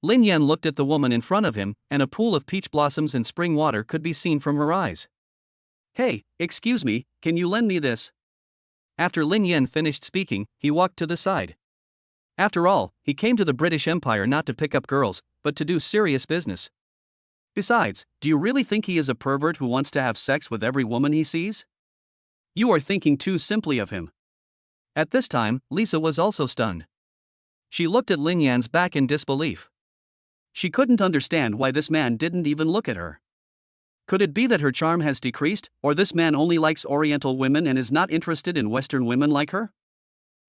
Lin Yan looked at the woman in front of him, and a pool of peach blossoms and spring water could be seen from her eyes. "Hey, excuse me, can you lend me this?" After Lin Yan finished speaking, he walked to the side. After all, he came to the British Empire not to pick up girls, but to do serious business. Besides, do you really think he is a pervert who wants to have sex with every woman he sees? You are thinking too simply of him. At this time, Lisa was also stunned. She looked at Lin Yan's back in disbelief. She couldn't understand why this man didn't even look at her. Could it be that her charm has decreased, or this man only likes Oriental women and is not interested in Western women like her?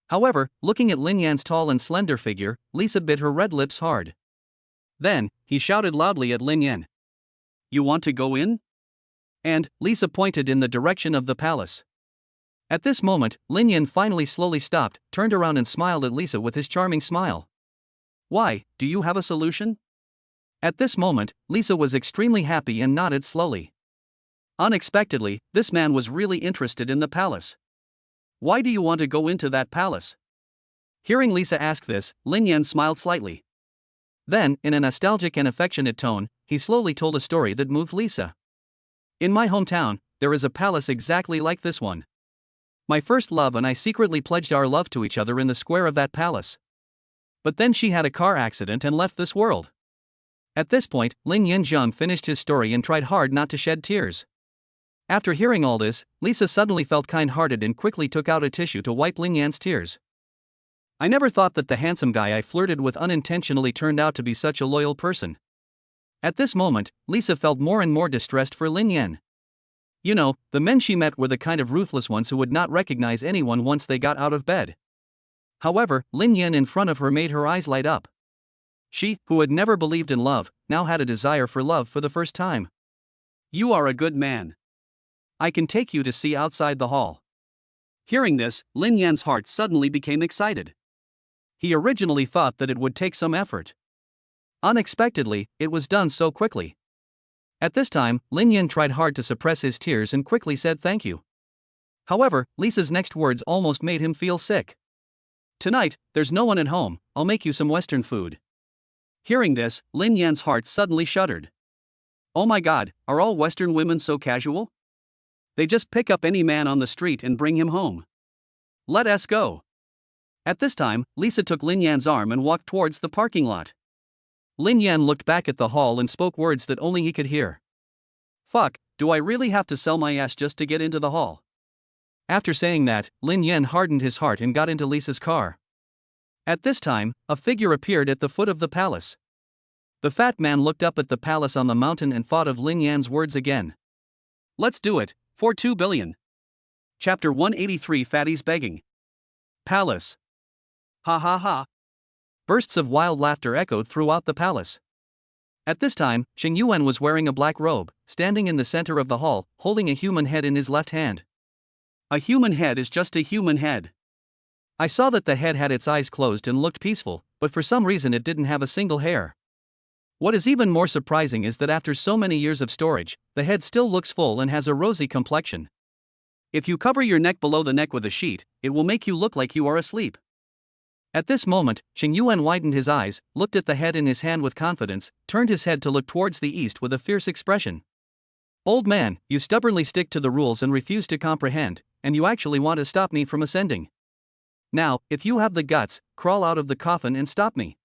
However, looking at Lin Yan's tall and slender figure, Lisa bit her red lips hard. Then, he shouted loudly at Lin Yan. You want to go in? And, Lisa pointed in the direction of the palace. At this moment, Lin Yan finally slowly stopped, turned around and smiled at Lisa with his charming smile. Why, do you have a solution? At this moment, Lisa was extremely happy and nodded slowly. Unexpectedly, this man was really interested in the palace. Why do you want to go into that palace? Hearing Lisa ask this, Lin Yan smiled slightly. Then, in a nostalgic and affectionate tone, he slowly told a story that moved Lisa. In my hometown, there is a palace exactly like this one. My first love and I secretly pledged our love to each other in the square of that palace. But then she had a car accident and left this world. At this point, Lin Yanzhang finished his story and tried hard not to shed tears. After hearing all this, Lisa suddenly felt kind-hearted and quickly took out a tissue to wipe Lin Yan's tears. I never thought that the handsome guy I flirted with unintentionally turned out to be such a loyal person. At this moment, Lisa felt more and more distressed for Lin Yan. You know, the men she met were the kind of ruthless ones who would not recognize anyone once they got out of bed. However, Lin Yan in front of her made her eyes light up. She, who had never believed in love, now had a desire for love for the first time. You are a good man. I can take you to see outside the hall. Hearing this, Lin Yan's heart suddenly became excited. He originally thought that it would take some effort. Unexpectedly, it was done so quickly. At this time, Lin Yan tried hard to suppress his tears and quickly said thank you. However, Lisa's next words almost made him feel sick. Tonight, there's no one at home, I'll make you some Western food. Hearing this, Lin Yan's heart suddenly shuddered. Oh my god, are all Western women so casual? They just pick up any man on the street and bring him home. Let us go. At this time, Lisa took Lin Yan's arm and walked towards the parking lot. Lin Yan looked back at the hall and spoke words that only he could hear. Fuck, do I really have to sell my ass just to get into the hall? After saying that, Lin Yan hardened his heart and got into Lisa's car. At this time, a figure appeared at the foot of the palace. The fat man looked up at the palace on the mountain and thought of Lin Yan's words again. Let's do it, for 2 billion. Chapter 183 Fatties Begging. Palace. Ha ha ha. Bursts of wild laughter echoed throughout the palace. At this time, Xing Yuan was wearing a black robe, standing in the center of the hall, holding a human head in his left hand. A human head is just a human head. I saw that the head had its eyes closed and looked peaceful, but for some reason it didn't have a single hair. What is even more surprising is that after so many years of storage, the head still looks full and has a rosy complexion. If you cover your neck below the neck with a sheet, it will make you look like you are asleep. At this moment, Xing Yuan widened his eyes, looked at the head in his hand with confidence, turned his head to look towards the east with a fierce expression. Old man, you stubbornly stick to the rules and refuse to comprehend, and you actually want to stop me from ascending. Now, if you have the guts, crawl out of the coffin and stop me.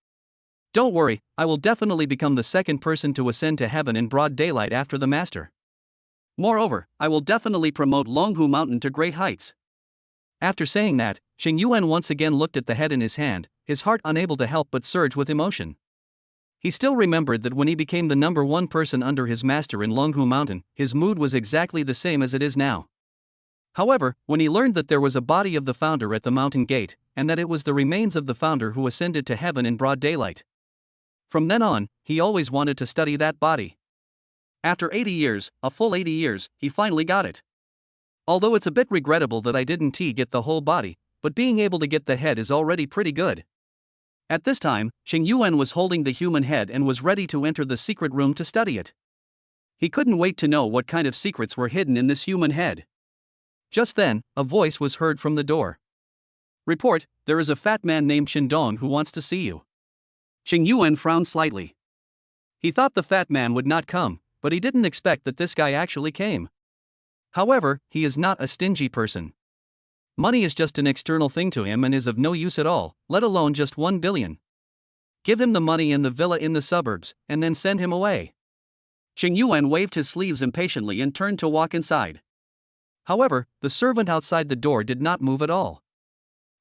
Don't worry, I will definitely become the second person to ascend to heaven in broad daylight after the master. Moreover, I will definitely promote Longhu Mountain to great heights. After saying that, Xing Yuan once again looked at the head in his hand, his heart unable to help but surge with emotion. He still remembered that when he became the number one person under his master in Longhu Mountain, his mood was exactly the same as it is now. However, when he learned that there was a body of the founder at the mountain gate, and that it was the remains of the founder who ascended to heaven in broad daylight. From then on, he always wanted to study that body. After 80 years, a full 80 years, he finally got it. Although it's a bit regrettable that I didn't get the whole body, but being able to get the head is already pretty good. At this time, Xing Yuan was holding the human head and was ready to enter the secret room to study it. He couldn't wait to know what kind of secrets were hidden in this human head. Just then, a voice was heard from the door. Report, there is a fat man named Shindong who wants to see you. Xing Yuan frowned slightly. He thought the fat man would not come, but he didn't expect that this guy actually came. However, he is not a stingy person. Money is just an external thing to him and is of no use at all, let alone just 1 billion. Give him the money and the villa in the suburbs, and then send him away. Xing Yuan waved his sleeves impatiently and turned to walk inside. However, the servant outside the door did not move at all.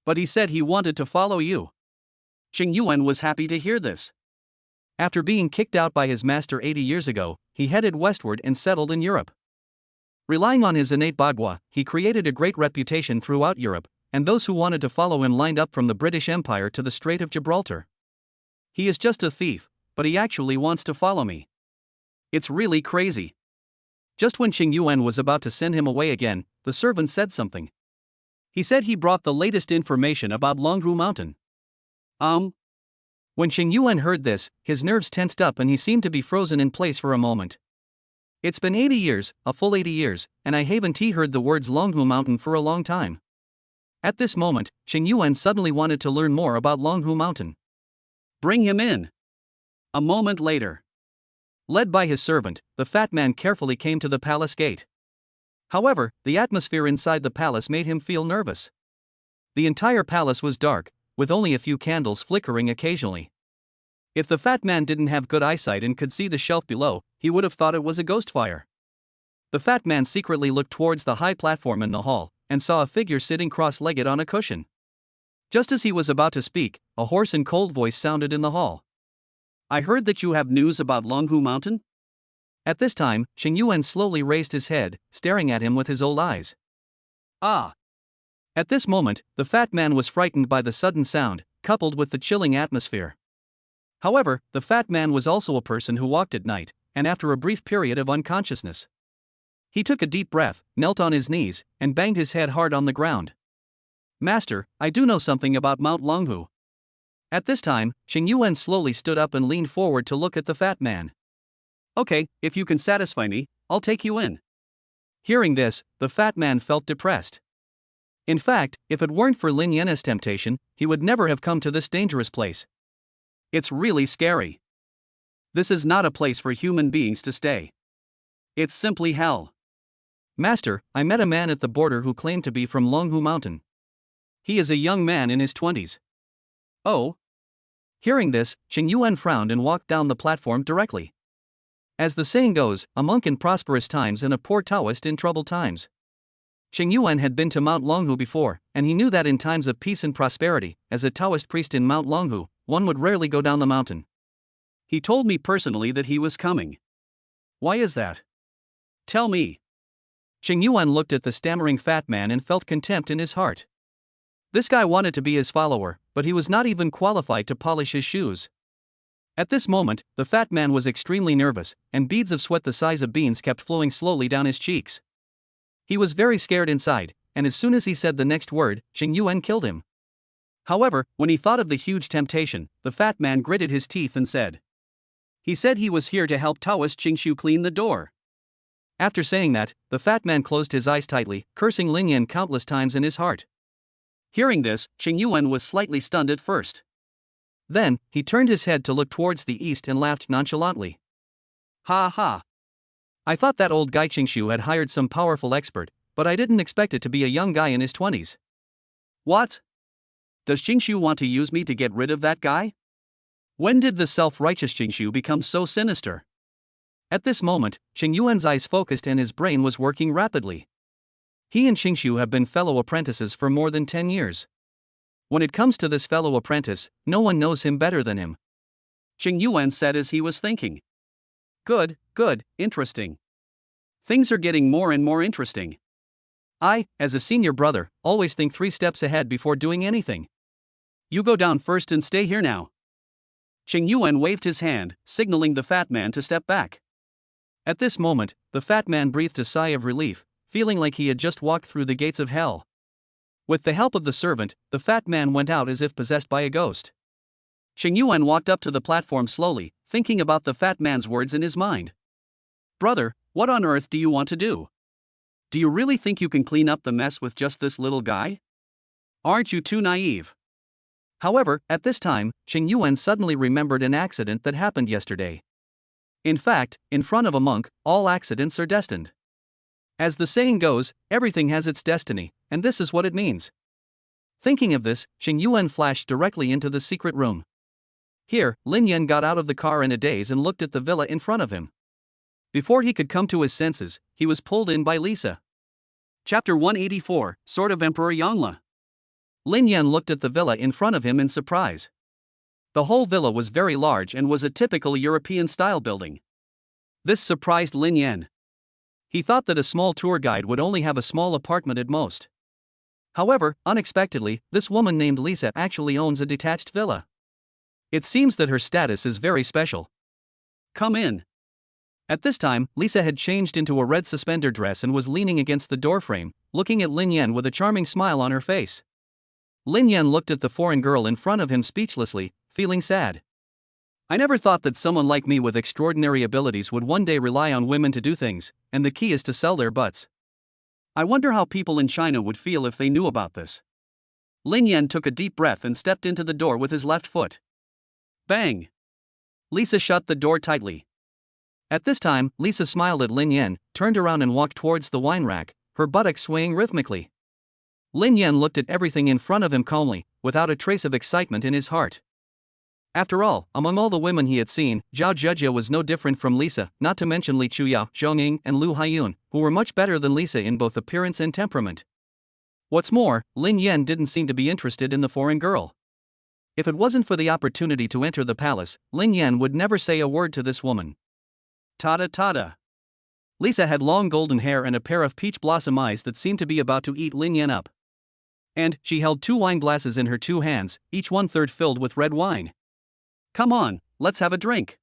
But he said he wanted to follow you. Xing Yuan was happy to hear this. After being kicked out by his master 80 years ago, he headed westward and settled in Europe. Relying on his innate bagua, he created a great reputation throughout Europe, and those who wanted to follow him lined up from the British Empire to the Strait of Gibraltar. He is just a thief, but he actually wants to follow me. It's really crazy. Just when Qing Yuan was about to send him away again, the servant said something. He said he brought the latest information about Longhu Mountain. When Qing Yuan heard this, his nerves tensed up and he seemed to be frozen in place for a moment. It's been 80 years, a full 80 years, and I haven't heard the words Longhu Mountain for a long time. At this moment, Qing Yuan suddenly wanted to learn more about Longhu Mountain. Bring him in. A moment later. Led by his servant, the fat man carefully came to the palace gate. However, the atmosphere inside the palace made him feel nervous. The entire palace was dark, with only a few candles flickering occasionally. If the fat man didn't have good eyesight and could see the shelf below, he would have thought it was a ghost fire. The fat man secretly looked towards the high platform in the hall, and saw a figure sitting cross-legged on a cushion. Just as he was about to speak, a hoarse and cold voice sounded in the hall. I heard that you have news about Longhu Mountain? At this time, Qing Yuan slowly raised his head, staring at him with his old eyes. Ah! At this moment, the fat man was frightened by the sudden sound, coupled with the chilling atmosphere. However, the fat man was also a person who walked at night, and after a brief period of unconsciousness, he took a deep breath, knelt on his knees, and banged his head hard on the ground. Master, I do know something about Mount Longhu. At this time, Qing Yuan slowly stood up and leaned forward to look at the fat man. Okay, if you can satisfy me, I'll take you in. Hearing this, the fat man felt depressed. In fact, if it weren't for Lin Yan's temptation, he would never have come to this dangerous place. It's really scary. This is not a place for human beings to stay. It's simply hell. Master, I met a man at the border who claimed to be from Longhu Mountain. He is a young man in his 20s. Oh? Hearing this, Qing Yuan frowned and walked down the platform directly. As the saying goes, a monk in prosperous times and a poor Taoist in troubled times. Qing Yuan had been to Mount Longhu before, and he knew that in times of peace and prosperity, as a Taoist priest in Mount Longhu, one would rarely go down the mountain. He told me personally that he was coming. Why is that? Tell me. Qing Yuan looked at the stammering fat man and felt contempt in his heart. This guy wanted to be his follower, but he was not even qualified to polish his shoes. At this moment, the fat man was extremely nervous, and beads of sweat the size of beans kept flowing slowly down his cheeks. He was very scared inside, and as soon as he said the next word, Qing Yuan killed him. However, when he thought of the huge temptation, the fat man gritted his teeth and said. He said he was here to help Taoist Qingshu clean the door. After saying that, the fat man closed his eyes tightly, cursing Lin Yan countless times in his heart. Hearing this, Qing Yuan was slightly stunned at first. Then, he turned his head to look towards the east and laughed nonchalantly. Ha ha. I thought that old guy Qingshu had hired some powerful expert, but I didn't expect it to be a young guy in his 20s. What? Does Qingshu want to use me to get rid of that guy? When did the self-righteous Qingshu become so sinister? At this moment, Qing Yuan's eyes focused and his brain was working rapidly. He and Qingshu have been fellow apprentices for more than 10 years. When it comes to this fellow apprentice, no one knows him better than him. Qing Yuan said as he was thinking. Good, interesting. Things are getting more and more interesting. I, as a senior brother, always think 3 steps ahead before doing anything. You go down first and stay here now. Qing Yuan waved his hand, signaling the fat man to step back. At this moment, the fat man breathed a sigh of relief, feeling like he had just walked through the gates of hell. With the help of the servant, the fat man went out as if possessed by a ghost. Qing Yuan walked up to the platform slowly, thinking about the fat man's words in his mind. Brother, what on earth do you want to do? Do you really think you can clean up the mess with just this little guy? Aren't you too naive? However, at this time, Qing Yuan suddenly remembered an accident that happened yesterday. In fact, in front of a monk, all accidents are destined. As the saying goes, everything has its destiny, and this is what it means. Thinking of this, Qing Yuan flashed directly into the secret room. Here, Lin Yan got out of the car in a daze and looked at the villa in front of him. Before he could come to his senses, he was pulled in by Lisa. Chapter 184, Sword of Emperor Yangla. Lin Yan looked at the villa in front of him in surprise. The whole villa was very large and was a typical European-style building. This surprised Lin Yan. He thought that a small tour guide would only have a small apartment at most. However, unexpectedly, this woman named Lisa actually owns a detached villa. It seems that her status is very special. Come in. At this time, Lisa had changed into a red suspender dress and was leaning against the doorframe, looking at Lin Yan with a charming smile on her face. Lin Yan looked at the foreign girl in front of him speechlessly, feeling sad. I never thought that someone like me with extraordinary abilities would one day rely on women to do things, and the key is to sell their butts. I wonder how people in China would feel if they knew about this. Lin Yan took a deep breath and stepped into the door with his left foot. Bang! Lisa shut the door tightly. At this time, Lisa smiled at Lin Yan, turned around and walked towards the wine rack, her buttocks swaying rhythmically. Lin Yan looked at everything in front of him calmly, without a trace of excitement in his heart. After all, among all the women he had seen, Zhao Zhejia was no different from Lisa, not to mention Li Chuyao, Zhou Ning, and Lu Haiyun, who were much better than Lisa in both appearance and temperament. What's more, Lin Yan didn't seem to be interested in the foreign girl. If it wasn't for the opportunity to enter the palace, Lin Yan would never say a word to this woman. Tada tada. Lisa had long golden hair and a pair of peach blossom eyes that seemed to be about to eat Lin Yan up. And she held 2 wine glasses in her 2 hands, each 1/3 filled with red wine. Come on, let's have a drink.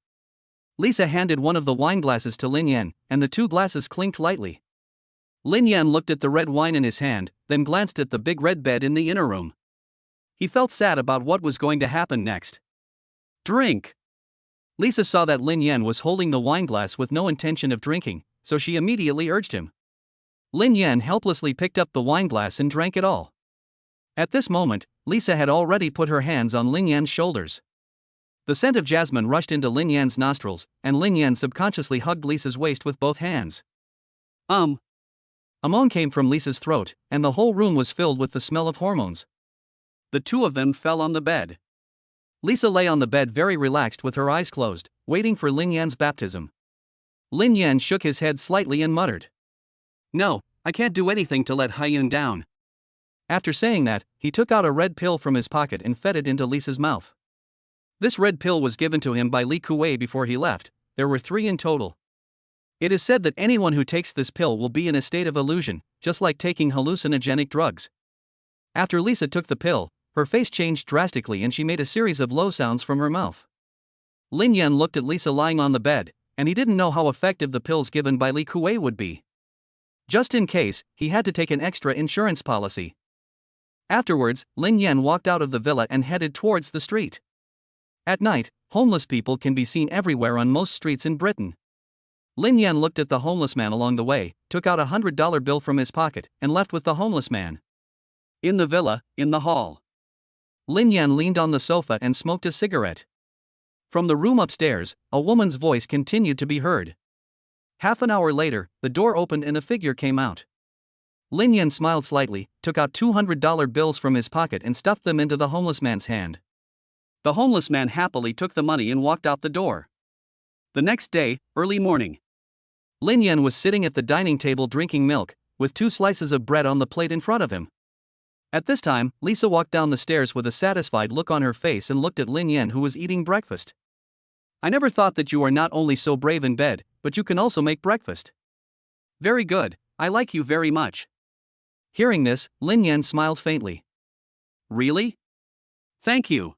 Lisa handed one of the wine glasses to Lin Yan, and the 2 glasses clinked lightly. Lin Yan looked at the red wine in his hand, then glanced at the big red bed in the inner room. He felt sad about what was going to happen next. Drink! Lisa saw that Lin Yan was holding the wine glass with no intention of drinking, so she immediately urged him. Lin Yan helplessly picked up the wine glass and drank it all. At this moment, Lisa had already put her hands on Lin Yan's shoulders. The scent of jasmine rushed into Lin Yan's nostrils, and Lin Yan subconsciously hugged Lisa's waist with both hands. A moan came from Lisa's throat, and the whole room was filled with the smell of hormones. The 2 of them fell on the bed. Lisa lay on the bed very relaxed with her eyes closed, waiting for Lin Yan's baptism. Lin Yan shook his head slightly and muttered. No, I can't do anything to let Haiyun down. After saying that, he took out a red pill from his pocket and fed it into Lisa's mouth. This red pill was given to him by Li Kuei before he left. There were 3 in total. It is said that anyone who takes this pill will be in a state of illusion, just like taking hallucinogenic drugs. After Lisa took the pill, her face changed drastically and she made a series of low sounds from her mouth. Lin Yan looked at Lisa lying on the bed, and he didn't know how effective the pills given by Li Kuei would be. Just in case, he had to take an extra insurance policy. Afterwards, Lin Yan walked out of the villa and headed towards the street. At night, homeless people can be seen everywhere on most streets in Britain. Lin Yan looked at the homeless man along the way, took out a $100 bill from his pocket, and left with the homeless man. In the villa, in the hall. Lin Yan leaned on the sofa and smoked a cigarette. From the room upstairs, a woman's voice continued to be heard. Half an hour later, the door opened and a figure came out. Lin Yan smiled slightly, took out $200 bills from his pocket and stuffed them into the homeless man's hand. The homeless man happily took the money and walked out the door. The next day, early morning. Lin Yan was sitting at the dining table drinking milk, with 2 slices of bread on the plate in front of him. At this time, Lisa walked down the stairs with a satisfied look on her face and looked at Lin Yan, who was eating breakfast. I never thought that you are not only so brave in bed, but you can also make breakfast. Very good, I like you very much. Hearing this, Lin Yan smiled faintly. Really? Thank you.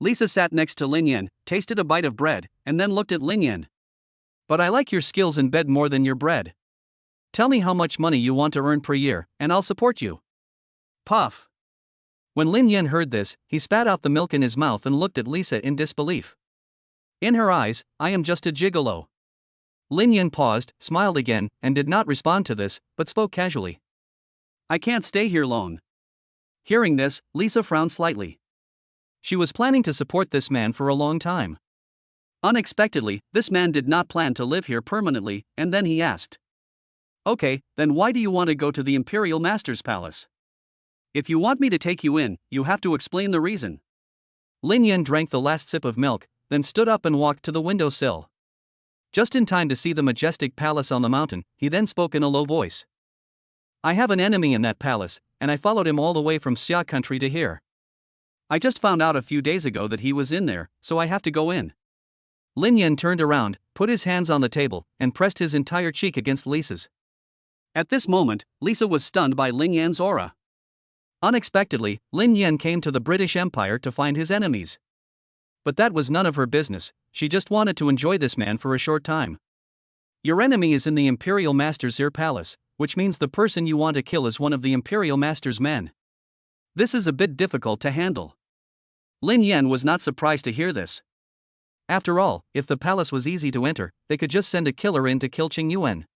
Lisa sat next to Lin Yan, tasted a bite of bread, and then looked at Lin Yan. But I like your skills in bed more than your bread. Tell me how much money you want to earn per year, and I'll support you. Puff. When Lin Yan heard this, he spat out the milk in his mouth and looked at Lisa in disbelief. In her eyes, I am just a gigolo. Lin Yan paused, smiled again, and did not respond to this, but spoke casually. I can't stay here long. Hearing this, Lisa frowned slightly. She was planning to support this man for a long time. Unexpectedly, this man did not plan to live here permanently, and then he asked. Okay, then why do you want to go to the Imperial Master's Palace? If you want me to take you in, you have to explain the reason. Lin Yan drank the last sip of milk, then stood up and walked to the windowsill. Just in time to see the majestic palace on the mountain, he then spoke in a low voice. I have an enemy in that palace, and I followed him all the way from Xia country to here. I just found out a few days ago that he was in there, so I have to go in. Lin Yan turned around, put his hands on the table, and pressed his entire cheek against Lisa's. At this moment, Lisa was stunned by Lin Yan's aura. Unexpectedly, Lin Yan came to the British Empire to find his enemies. But that was none of her business, she just wanted to enjoy this man for a short time. Your enemy is in the Imperial Master's Ear Palace, which means the person you want to kill is one of the Imperial Master's men. This is a bit difficult to handle. Lin Yan was not surprised to hear this. After all, if the palace was easy to enter, they could just send a killer in to kill Qing Yuan.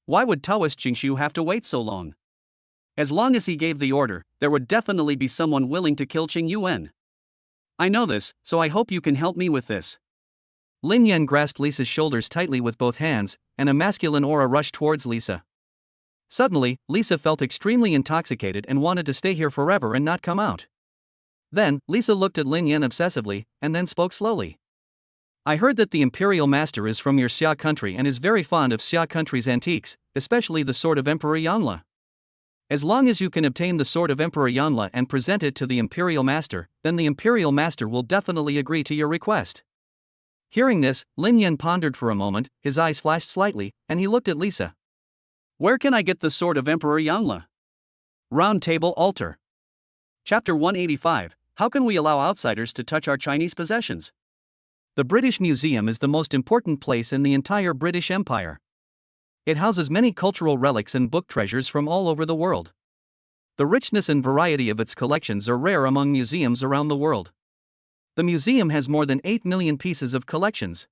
Why would Taoist Qingshu have to wait so long? As long as he gave the order, there would definitely be someone willing to kill Qing Yuan. I know this, so I hope you can help me with this. Lin Yan grasped Lisa's shoulders tightly with both hands, and a masculine aura rushed towards Lisa. Suddenly, Lisa felt extremely intoxicated and wanted to stay here forever and not come out. Then, Lisa looked at Lin Yan obsessively, and then spoke slowly. I heard that the Imperial Master is from your Xia country and is very fond of Xia country's antiques, especially the sword of Emperor Yanla. As long as you can obtain the sword of Emperor Yanla and present it to the Imperial Master, then the Imperial Master will definitely agree to your request. Hearing this, Lin Yan pondered for a moment, his eyes flashed slightly, and he looked at Lisa. Where can I get the sword of Emperor Yanla? Round Table Altar. Chapter 185, How can we allow outsiders to touch our Chinese possessions? The British Museum is the most important place in the entire British Empire. It houses many cultural relics and book treasures from all over the world. The richness and variety of its collections are rare among museums around the world. The museum has more than 8 million pieces of collections.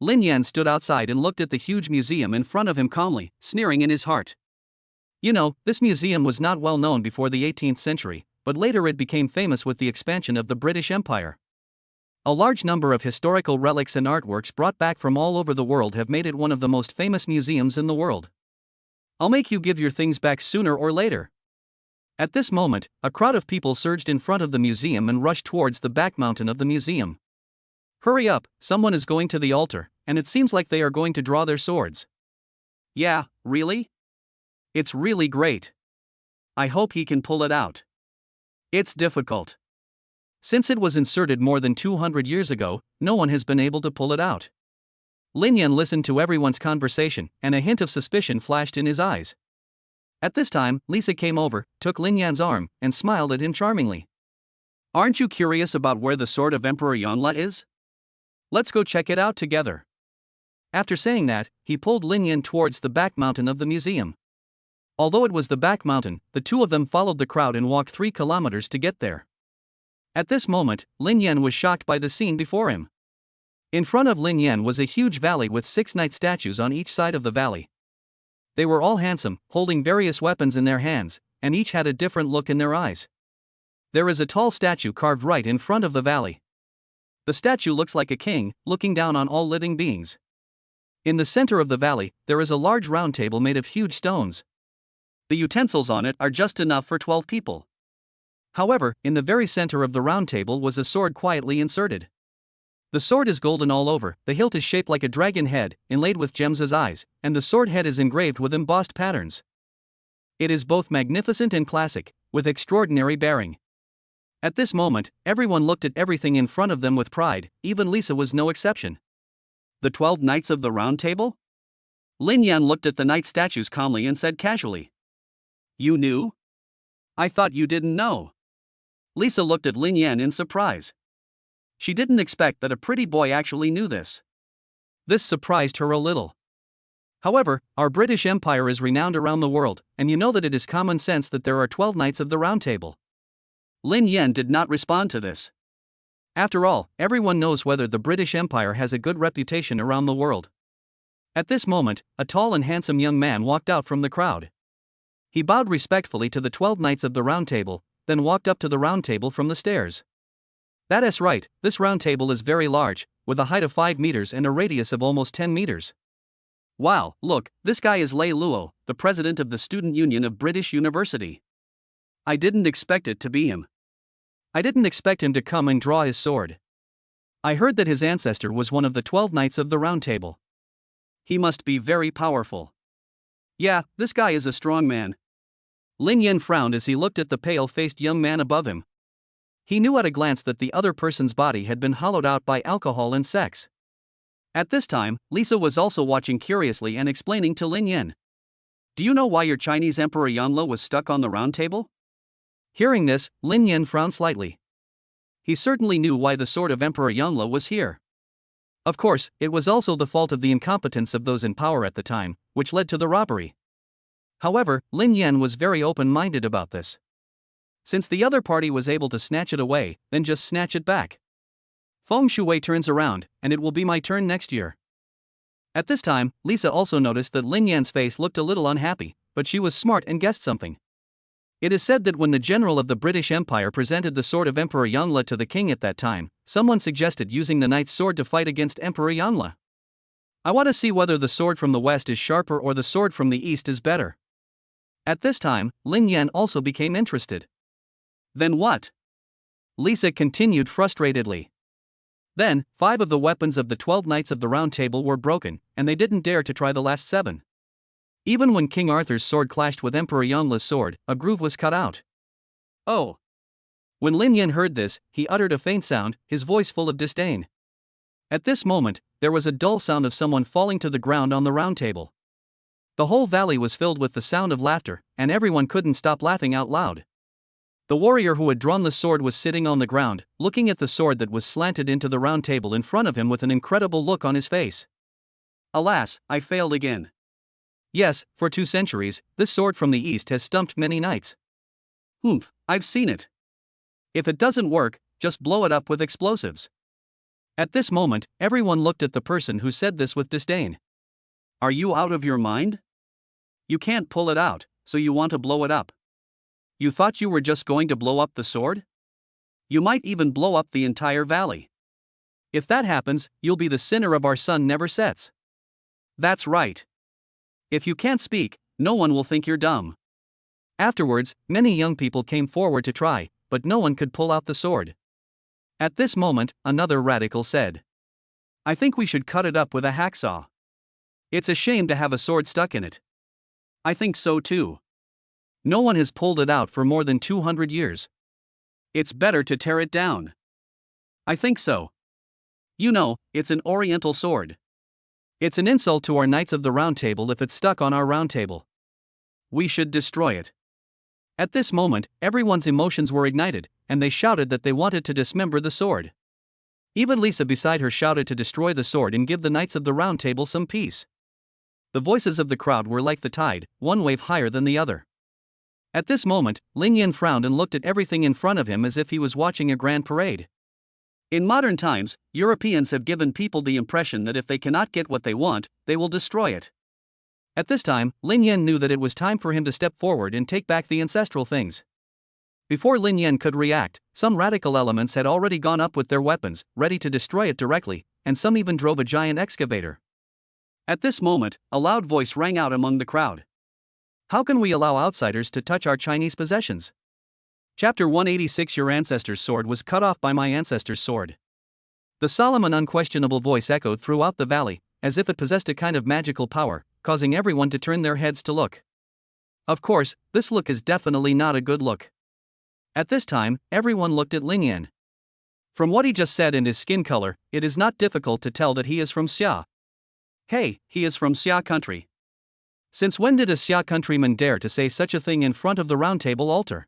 Lin Yan stood outside and looked at the huge museum in front of him calmly, sneering in his heart. You know, this museum was not well known before the 18th century, but later it became famous with the expansion of the British Empire. A large number of historical relics and artworks brought back from all over the world have made it one of the most famous museums in the world. I'll make you give your things back sooner or later. At this moment, a crowd of people surged in front of the museum and rushed towards the back mountain of the museum. Hurry up, someone is going to the altar, and it seems like they are going to draw their swords. Yeah, really? It's really great. I hope he can pull it out. It's difficult. Since it was inserted more than 200 years ago, no one has been able to pull it out. Lin Yan listened to everyone's conversation, and a hint of suspicion flashed in his eyes. At this time, Lisa came over, took Lin Yan's arm, and smiled at him charmingly. Aren't you curious about where the sword of Emperor Yanla is? Let's go check it out together. After saying that, he pulled Lin Yan towards the back mountain of the museum. Although it was the back mountain, the two of them followed the crowd and walked 3 kilometers to get there. At this moment, Lin Yan was shocked by the scene before him. In front of Lin Yan was a huge valley with 6 knight statues on each side of the valley. They were all handsome, holding various weapons in their hands, and each had a different look in their eyes. There is a tall statue carved right in front of the valley. The statue looks like a king, looking down on all living beings. In the center of the valley, there is a large round table made of huge stones. The utensils on it are just enough for 12 people. However, in the very center of the round table was a sword quietly inserted. The sword is golden all over, the hilt is shaped like a dragon head, inlaid with gems as eyes, and the sword head is engraved with embossed patterns. It is both magnificent and classic, with extraordinary bearing. At this moment, everyone looked at everything in front of them with pride, even Lisa was no exception. The 12 knights of the Round Table? Lin Yan looked at the knight statues calmly and said casually. You knew? I thought you didn't know. Lisa looked at Lin Yan in surprise. She didn't expect that a pretty boy actually knew this. This surprised her a little. However, our British Empire is renowned around the world, and you know that it is common sense that there are 12 knights of the Round Table. Lin Yan did not respond to this. After all, everyone knows whether the British Empire has a good reputation around the world. At this moment, a tall and handsome young man walked out from the crowd. He bowed respectfully to the 12 knights of the Round Table, then walked up to the Round Table from the stairs. That is right, this Round Table is very large, with a height of 5 meters and a radius of almost 10 meters. Wow, look, this guy is Lei Luo, the president of the Student Union of British University. I didn't expect it to be him. I didn't expect him to come and draw his sword. I heard that his ancestor was one of the 12 knights of the Round Table. He must be very powerful. Yeah, this guy is a strong man. Lin Yan frowned as he looked at the pale-faced young man above him. He knew at a glance that the other person's body had been hollowed out by alcohol and sex. At this time, Lisa was also watching curiously and explaining to Lin Yan. Do you know why your Chinese Emperor Yanle was stuck on the round table? Hearing this, Lin Yan frowned slightly. He certainly knew why the sword of Emperor Yanle was here. Of course, it was also the fault of the incompetence of those in power at the time, which led to the robbery. However, Lin Yan was very open-minded about this. Since the other party was able to snatch it away, then just snatch it back. Feng Shui turns around, and it will be my turn next year. At this time, Lisa also noticed that Lin Yan's face looked a little unhappy, but she was smart and guessed something. It is said that when the general of the British Empire presented the sword of Emperor Yanle to the king at that time, someone suggested using the knight's sword to fight against Emperor Yanle. I want to see whether the sword from the west is sharper or the sword from the east is better. At this time, Lin Yan also became interested. Then what? Lisa continued frustratedly. Then, 5 of the weapons of the 12 knights of the Round Table were broken, and they didn't dare to try the last 7. Even when King Arthur's sword clashed with Emperor Yanle's sword, a groove was cut out. Oh! When Lin Yan heard this, he uttered a faint sound, his voice full of disdain. At this moment, there was a dull sound of someone falling to the ground on the round table. The whole valley was filled with the sound of laughter, and everyone couldn't stop laughing out loud. The warrior who had drawn the sword was sitting on the ground, looking at the sword that was slanted into the round table in front of him with an incredible look on his face. Alas, I failed again. Yes, for 2 centuries, this sword from the east has stumped many knights. Humph, I've seen it. If it doesn't work, just blow it up with explosives. At this moment, everyone looked at the person who said this with disdain. Are you out of your mind? You can't pull it out, so you want to blow it up. You thought you were just going to blow up the sword? You might even blow up the entire valley. If that happens, you'll be the sinner of our sun never sets. That's right. If you can't speak, no one will think you're dumb. Afterwards, many young people came forward to try, but no one could pull out the sword. At this moment, another radical said, I think we should cut it up with a hacksaw. It's a shame to have a sword stuck in it. I think so too. No one has pulled it out for more than 200 years. It's better to tear it down. I think so. You know, it's an oriental sword. It's an insult to our knights of the Round Table if it's stuck on our round table. We should destroy it. At this moment, everyone's emotions were ignited, and they shouted that they wanted to dismember the sword. Even Lisa beside her shouted to destroy the sword and give the knights of the Round Table some peace. The voices of the crowd were like the tide, one wave higher than the other. At this moment, Lin Yan frowned and looked at everything in front of him as if he was watching a grand parade. In modern times, Europeans have given people the impression that if they cannot get what they want, they will destroy it. At this time, Lin Yan knew that it was time for him to step forward and take back the ancestral things. Before Lin Yan could react, some radical elements had already gone up with their weapons, ready to destroy it directly, and some even drove a giant excavator. At this moment, a loud voice rang out among the crowd. How can we allow outsiders to touch our Chinese possessions? Chapter 186 Your ancestor's sword was cut off by my ancestor's sword. The solemn and unquestionable voice echoed throughout the valley, as if it possessed a kind of magical power, causing everyone to turn their heads to look. Of course, this look is definitely not a good look. At this time, everyone looked at Lin Yan. From what he just said and his skin color, it is not difficult to tell that he is from Xia. Hey, he is from Xia country. Since when did a Xia countryman dare to say such a thing in front of the Round Table altar?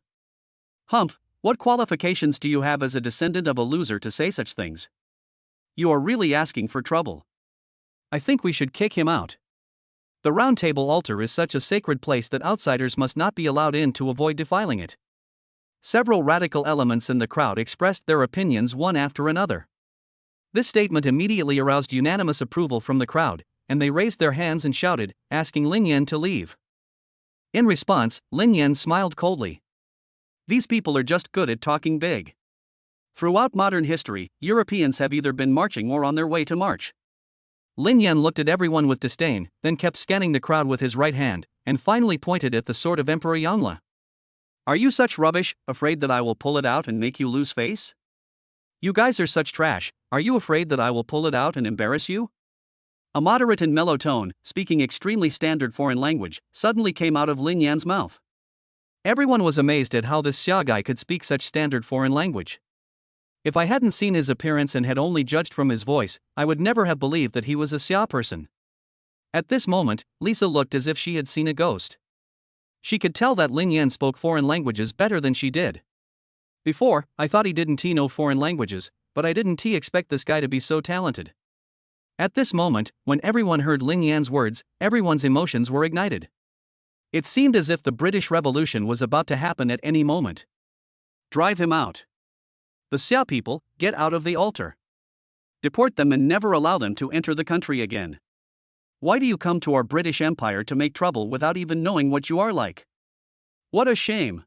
Humph, what qualifications do you have as a descendant of a loser to say such things? You are really asking for trouble. I think we should kick him out. The Round Table altar is such a sacred place that outsiders must not be allowed in to avoid defiling it. Several radical elements in the crowd expressed their opinions one after another. This statement immediately aroused unanimous approval from the crowd, and they raised their hands and shouted, asking Lin Yan to leave. In response, Lin Yan smiled coldly. These people are just good at talking big. Throughout modern history, Europeans have either been marching or on their way to march. Lin Yan looked at everyone with disdain, then kept scanning the crowd with his right hand, and finally pointed at the sword of Emperor Yanle. Are you such rubbish, afraid that I will pull it out and make you lose face? You guys are such trash, are you afraid that I will pull it out and embarrass you? A moderate and mellow tone, speaking extremely standard foreign language, suddenly came out of Lin Yan's mouth. Everyone was amazed at how this Xia guy could speak such standard foreign language. If I hadn't seen his appearance and had only judged from his voice, I would never have believed that he was a Xia person. At this moment, Lisa looked as if she had seen a ghost. She could tell that Lin Yan spoke foreign languages better than she did. Before, I thought he didn't know foreign languages, but I didn't expect this guy to be so talented. At this moment, when everyone heard Lin Yan's words, everyone's emotions were ignited. It seemed as if the British Revolution was about to happen at any moment. Drive him out. The Xia people, get out of the altar. Deport them and never allow them to enter the country again. Why do you come to our British Empire to make trouble without even knowing what you are like? What a shame.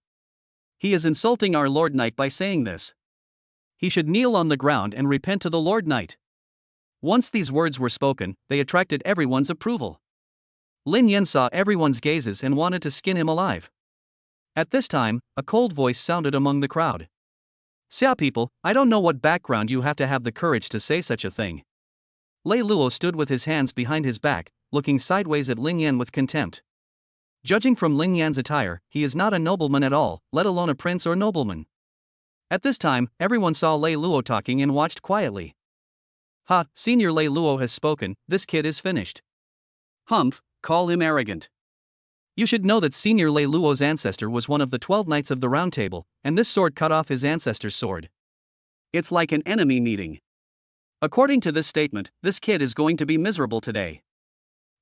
He is insulting our Lord Knight by saying this. He should kneel on the ground and repent to the Lord Knight. Once these words were spoken, they attracted everyone's approval. Lin Yan saw everyone's gazes and wanted to skin him alive. At this time, a cold voice sounded among the crowd. Xia people, I don't know what background you have to have the courage to say such a thing. Lei Luo stood with his hands behind his back, looking sideways at Lin Yan with contempt. Judging from Lin Yan's attire, he is not a nobleman at all, let alone a prince or nobleman. At this time, everyone saw Lei Luo talking and watched quietly. Ha, Senior Lei Luo has spoken, this kid is finished. Humph, call him arrogant. You should know that Senior Lei Luo's ancestor was one of the 12 Knights of the Round Table, and this sword cut off his ancestor's sword. It's like an enemy meeting. According to this statement, this kid is going to be miserable today.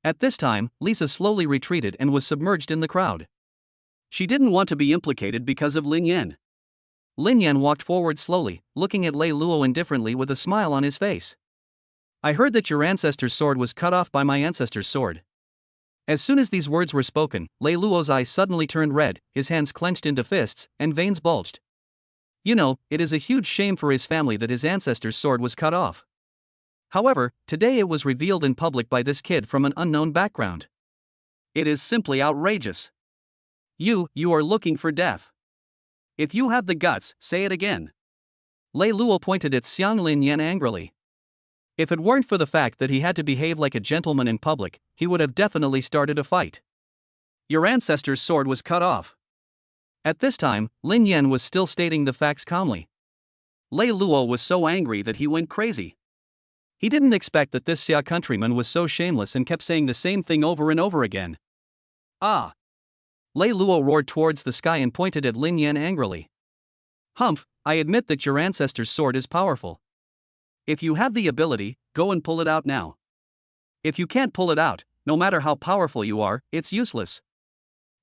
At this time, Lisa slowly retreated and was submerged in the crowd. She didn't want to be implicated because of Lin Yan. Lin Yan walked forward slowly, looking at Lei Luo indifferently with a smile on his face. I heard that your ancestor's sword was cut off by my ancestor's sword. As soon as these words were spoken, Lei Luo's eyes suddenly turned red, his hands clenched into fists, and veins bulged. You know, it is a huge shame for his family that his ancestor's sword was cut off. However, today it was revealed in public by this kid from an unknown background. It is simply outrageous. You are looking for death. If you have the guts, say it again. Lei Luo pointed at Xiang Lin Yan angrily. If it weren't for the fact that he had to behave like a gentleman in public, he would have definitely started a fight. Your ancestor's sword was cut off. At this time, Lin Yan was still stating the facts calmly. Lei Luo was so angry that he went crazy. He didn't expect that this Xia countryman was so shameless and kept saying the same thing over and over again. Ah! Lei Luo roared towards the sky and pointed at Lin Yan angrily. Humph, I admit that your ancestor's sword is powerful. If you have the ability, go and pull it out now. If you can't pull it out, no matter how powerful you are, it's useless.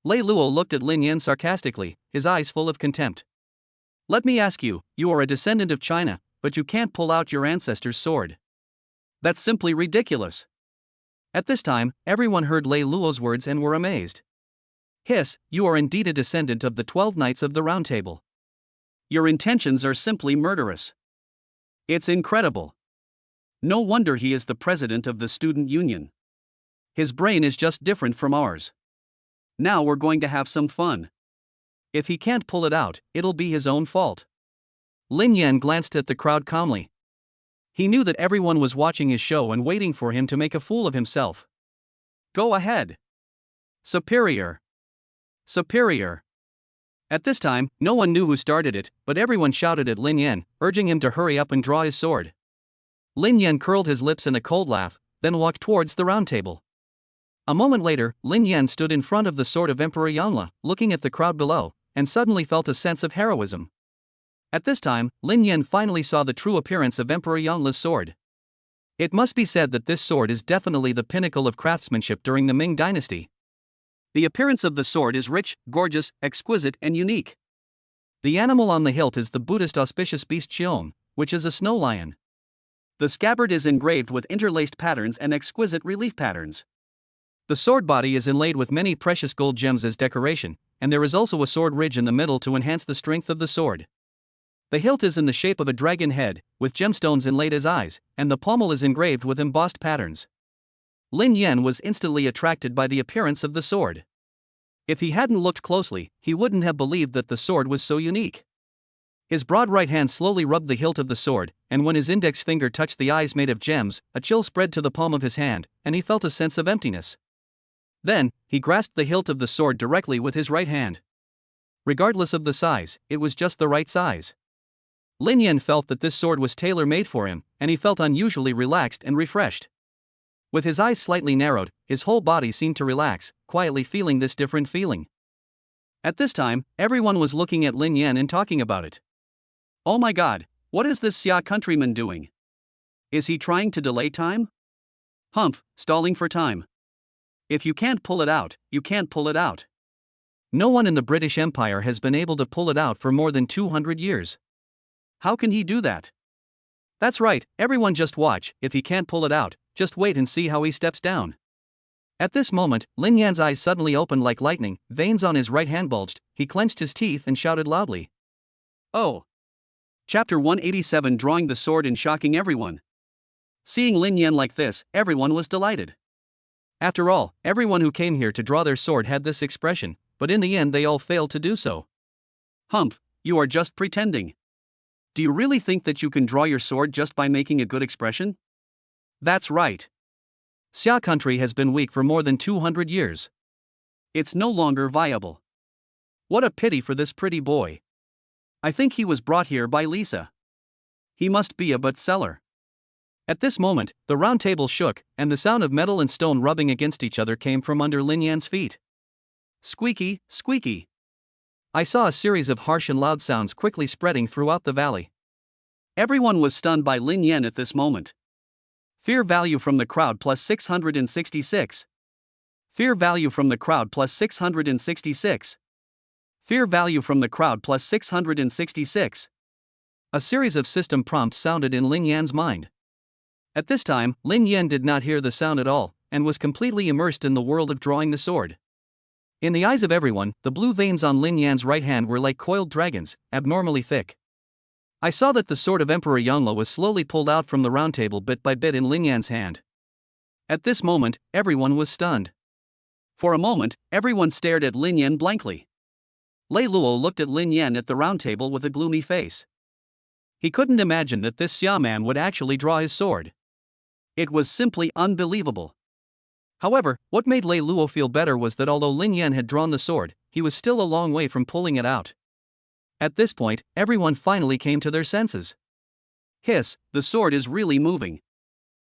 Lei Luo looked at Lin Yan sarcastically, his eyes full of contempt. Let me ask you, you are a descendant of China, but you can't pull out your ancestor's sword. That's simply ridiculous. At this time, everyone heard Lei Luo's words and were amazed. Hiss, you are indeed a descendant of the 12 Knights of the Round Table. Your intentions are simply murderous. It's incredible. No wonder he is the president of the student union. His brain is just different from ours. Now we're going to have some fun. If he can't pull it out, it'll be his own fault. Lin Yan glanced at the crowd calmly. He knew that everyone was watching his show and waiting for him to make a fool of himself. Go ahead. Superior. Superior. At this time, no one knew who started it, but everyone shouted at Lin Yan, urging him to hurry up and draw his sword. Lin Yan curled his lips in a cold laugh, then walked towards the round table. A moment later, Lin Yan stood in front of the sword of Emperor Yangla, looking at the crowd below, and suddenly felt a sense of heroism. At this time, Lin Yan finally saw the true appearance of Emperor Yangla's sword. It must be said that this sword is definitely the pinnacle of craftsmanship during the Ming dynasty. The appearance of the sword is rich, gorgeous, exquisite, and unique. The animal on the hilt is the Buddhist auspicious beast Qiong, which is a snow lion. The scabbard is engraved with interlaced patterns and exquisite relief patterns. The sword body is inlaid with many precious gold gems as decoration, and there is also a sword ridge in the middle to enhance the strength of the sword. The hilt is in the shape of a dragon head, with gemstones inlaid as eyes, and the pommel is engraved with embossed patterns. Lin Yan was instantly attracted by the appearance of the sword. If he hadn't looked closely, he wouldn't have believed that the sword was so unique. His broad right hand slowly rubbed the hilt of the sword, and when his index finger touched the eyes made of gems, a chill spread to the palm of his hand, and he felt a sense of emptiness. Then, he grasped the hilt of the sword directly with his right hand. Regardless of the size, it was just the right size. Lin Yan felt that this sword was tailor-made for him, and he felt unusually relaxed and refreshed. With his eyes slightly narrowed, his whole body seemed to relax, quietly feeling this different feeling. At this time, everyone was looking at Lin Yan and talking about it. Oh my god, what is this Xia countryman doing? Is he trying to delay time? Humph, stalling for time. If you can't pull it out, you can't pull it out. No one in the British Empire has been able to pull it out for more than 200 years. How can he do that? That's right, everyone just watch. If he can't pull it out, just wait and see how he steps down. At this moment, Lin Yan's eyes suddenly opened like lightning, veins on his right hand bulged, he clenched his teeth and shouted loudly. Oh! Chapter 187, drawing the sword and shocking everyone. Seeing Lin Yan like this, everyone was delighted. After all, everyone who came here to draw their sword had this expression, but in the end they all failed to do so. Humph, you are just pretending. Do you really think that you can draw your sword just by making a good expression? That's right. Xia country has been weak for more than 200 years. It's no longer viable. What a pity for this pretty boy. I think he was brought here by Lisa. He must be a bookseller. At this moment, the round table shook, and the sound of metal and stone rubbing against each other came from under Lin Yan's feet. Squeaky, squeaky. I saw a series of harsh and loud sounds quickly spreading throughout the valley. Everyone was stunned by Lin Yan at this moment. Fear value from the crowd plus 666. Fear value from the crowd plus 666. Fear value from the crowd plus 666. A series of system prompts sounded in Lin Yan's mind. At this time, Lin Yan did not hear the sound at all, and was completely immersed in the world of drawing the sword. In the eyes of everyone, the blue veins on Lin Yan's right hand were like coiled dragons, abnormally thick. I saw that the sword of Emperor Yongle was slowly pulled out from the round table bit by bit in Lin Yan's hand. At this moment, everyone was stunned. For a moment, everyone stared at Lin Yan blankly. Lei Luo looked at Lin Yan at the round table with a gloomy face. He couldn't imagine that this Xia man would actually draw his sword. It was simply unbelievable. However, what made Lei Luo feel better was that although Lin Yan had drawn the sword, he was still a long way from pulling it out. At this point, everyone finally came to their senses. Hiss, the sword is really moving.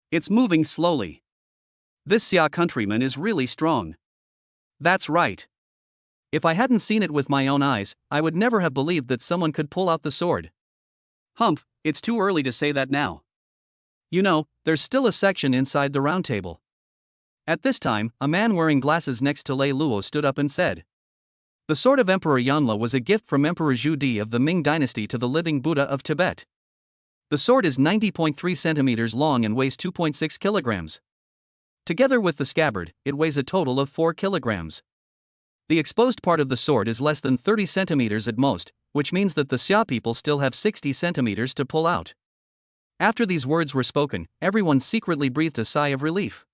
It's moving slowly. This Xia countryman is really strong. That's right. If I hadn't seen it with my own eyes, I would never have believed that someone could pull out the sword. Humph, it's too early to say that now. You know, there's still a section inside the round table. At this time, a man wearing glasses next to Lei Luo stood up and said, "The sword of Emperor Yanle was a gift from Emperor Zhu Di of the Ming dynasty to the living Buddha of Tibet. The sword is 90.3 centimeters long and weighs 2.6 kilograms. Together with the scabbard, it weighs a total of 4 kilograms. The exposed part of the sword is less than 30 centimeters at most, which means that the Xia people still have 60 centimeters to pull out." After these words were spoken, everyone secretly breathed a sigh of relief.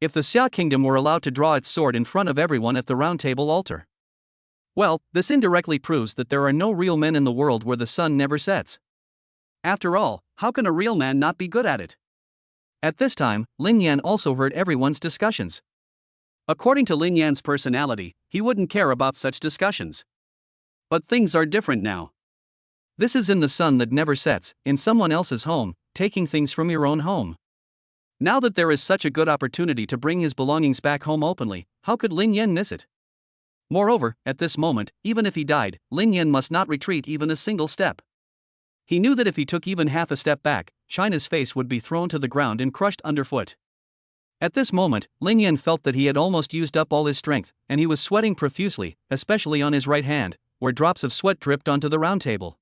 If the Xia kingdom were allowed to draw its sword in front of everyone at the round table altar. Well, this indirectly proves that there are no real men in the world where the sun never sets. After all, how can a real man not be good at it? At this time, Lin Yan also heard everyone's discussions. According to Lin Yan's personality, he wouldn't care about such discussions. But things are different now. This is in the sun that never sets, in someone else's home, taking things from your own home. Now that there is such a good opportunity to bring his belongings back home openly, how could Lin Yan miss it? Moreover, at this moment, even if he died, Lin Yan must not retreat even a single step. He knew that if he took even half a step back, China's face would be thrown to the ground and crushed underfoot. At this moment, Lin Yan felt that he had almost used up all his strength, and he was sweating profusely, especially on his right hand, where drops of sweat dripped onto the round table.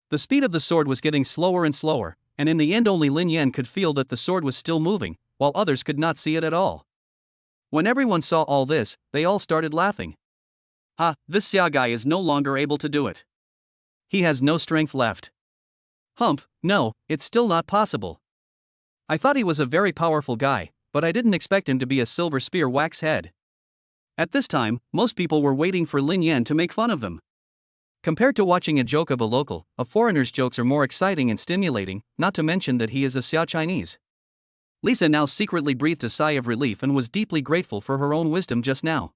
The speed of the sword was getting slower and slower, and in the end only Lin Yan could feel that the sword was still moving, while others could not see it at all. When everyone saw all this, they all started laughing. Ha, this Xia guy is no longer able to do it. He has no strength left. Humph, no, it's still not possible. I thought he was a very powerful guy, but I didn't expect him to be a silver spear wax head. At this time, most people were waiting for Lin Yan to make fun of them. Compared to watching a joke of a local, a foreigner's jokes are more exciting and stimulating, not to mention that he is a Xia Chinese. Lisa now secretly breathed a sigh of relief and was deeply grateful for her own wisdom just now.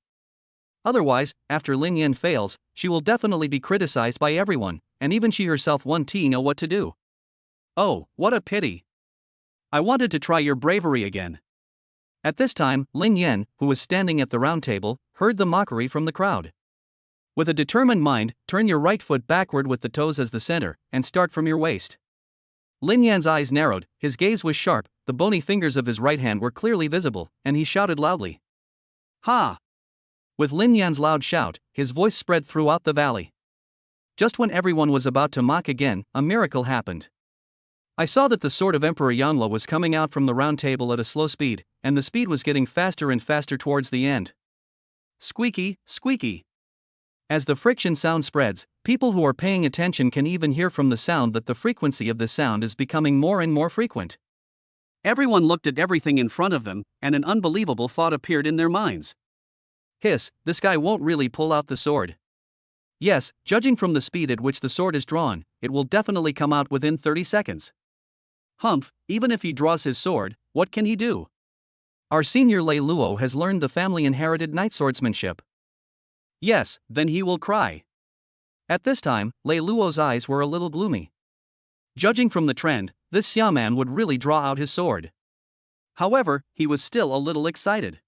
Otherwise, after Lin Yan fails, she will definitely be criticized by everyone, and even she herself won't know what to do. Oh, what a pity. I wanted to try your bravery again. At this time, Lin Yan, who was standing at the round table, heard the mockery from the crowd. With a determined mind, turn your right foot backward with the toes as the center, and start from your waist. Lin Yan's eyes narrowed, his gaze was sharp, the bony fingers of his right hand were clearly visible, and he shouted loudly. Ha! With Lin Yan's loud shout, his voice spread throughout the valley. Just when everyone was about to mock again, a miracle happened. I saw that the sword of Emperor Yangla was coming out from the round table at a slow speed, and the speed was getting faster and faster towards the end. Squeaky, squeaky. As the friction sound spreads, people who are paying attention can even hear from the sound that the frequency of the sound is becoming more and more frequent. Everyone looked at everything in front of them, and an unbelievable thought appeared in their minds. Hiss, this guy won't really pull out the sword. Yes, judging from the speed at which the sword is drawn, it will definitely come out within 30 seconds. Humph, even if he draws his sword, what can he do? Our senior Lei Luo has learned the family-inherited knight swordsmanship. Yes, then he will cry. At this time, Lei Luo's eyes were a little gloomy. Judging from the trend, this Xia man would really draw out his sword. However, he was still a little excited.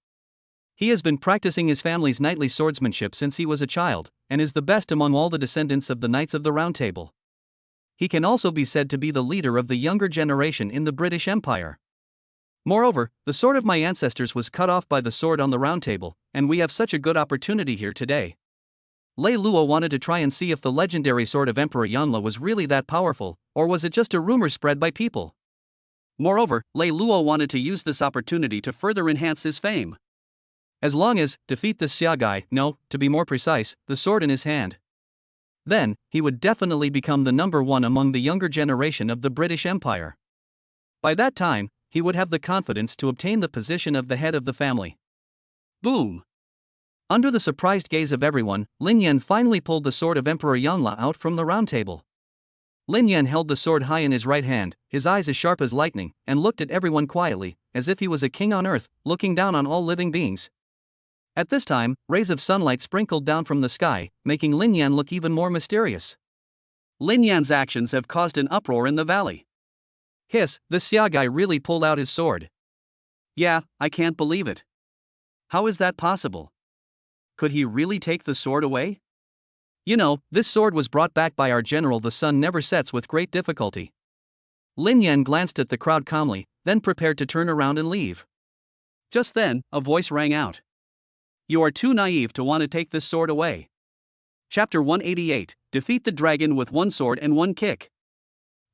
He has been practicing his family's knightly swordsmanship since he was a child, and is the best among all the descendants of the Knights of the Round Table. He can also be said to be the leader of the younger generation in the British Empire. Moreover, the sword of my ancestors was cut off by the sword on the Round Table, and we have such a good opportunity here today. Lei Luo wanted to try and see if the legendary sword of Emperor Yanla was really that powerful, or was it just a rumor spread by people. Moreover, Lei Luo wanted to use this opportunity to further enhance his fame. As long as, defeat this Xia guy, no, to be more precise, the sword in his hand. Then, he would definitely become the number one among the younger generation of the British Empire. By that time, he would have the confidence to obtain the position of the head of the family. Boom! Under the surprised gaze of everyone, Lin Yan finally pulled the sword of Emperor Yanla out from the round table. Lin Yan held the sword high in his right hand, his eyes as sharp as lightning, and looked at everyone quietly, as if he was a king on earth, looking down on all living beings. At this time, rays of sunlight sprinkled down from the sky, making Lin Yan look even more mysterious. Lin Yan's actions have caused an uproar in the valley. Hiss, this Xia guy really pulled out his sword. Yeah, I can't believe it. How is that possible? Could he really take the sword away? You know, this sword was brought back by our general. The sun never sets with great difficulty. Lin Yan glanced at the crowd calmly, then prepared to turn around and leave. Just then, a voice rang out. You are too naive to want to take this sword away. Chapter 188, Defeat the Dragon with one sword and one kick.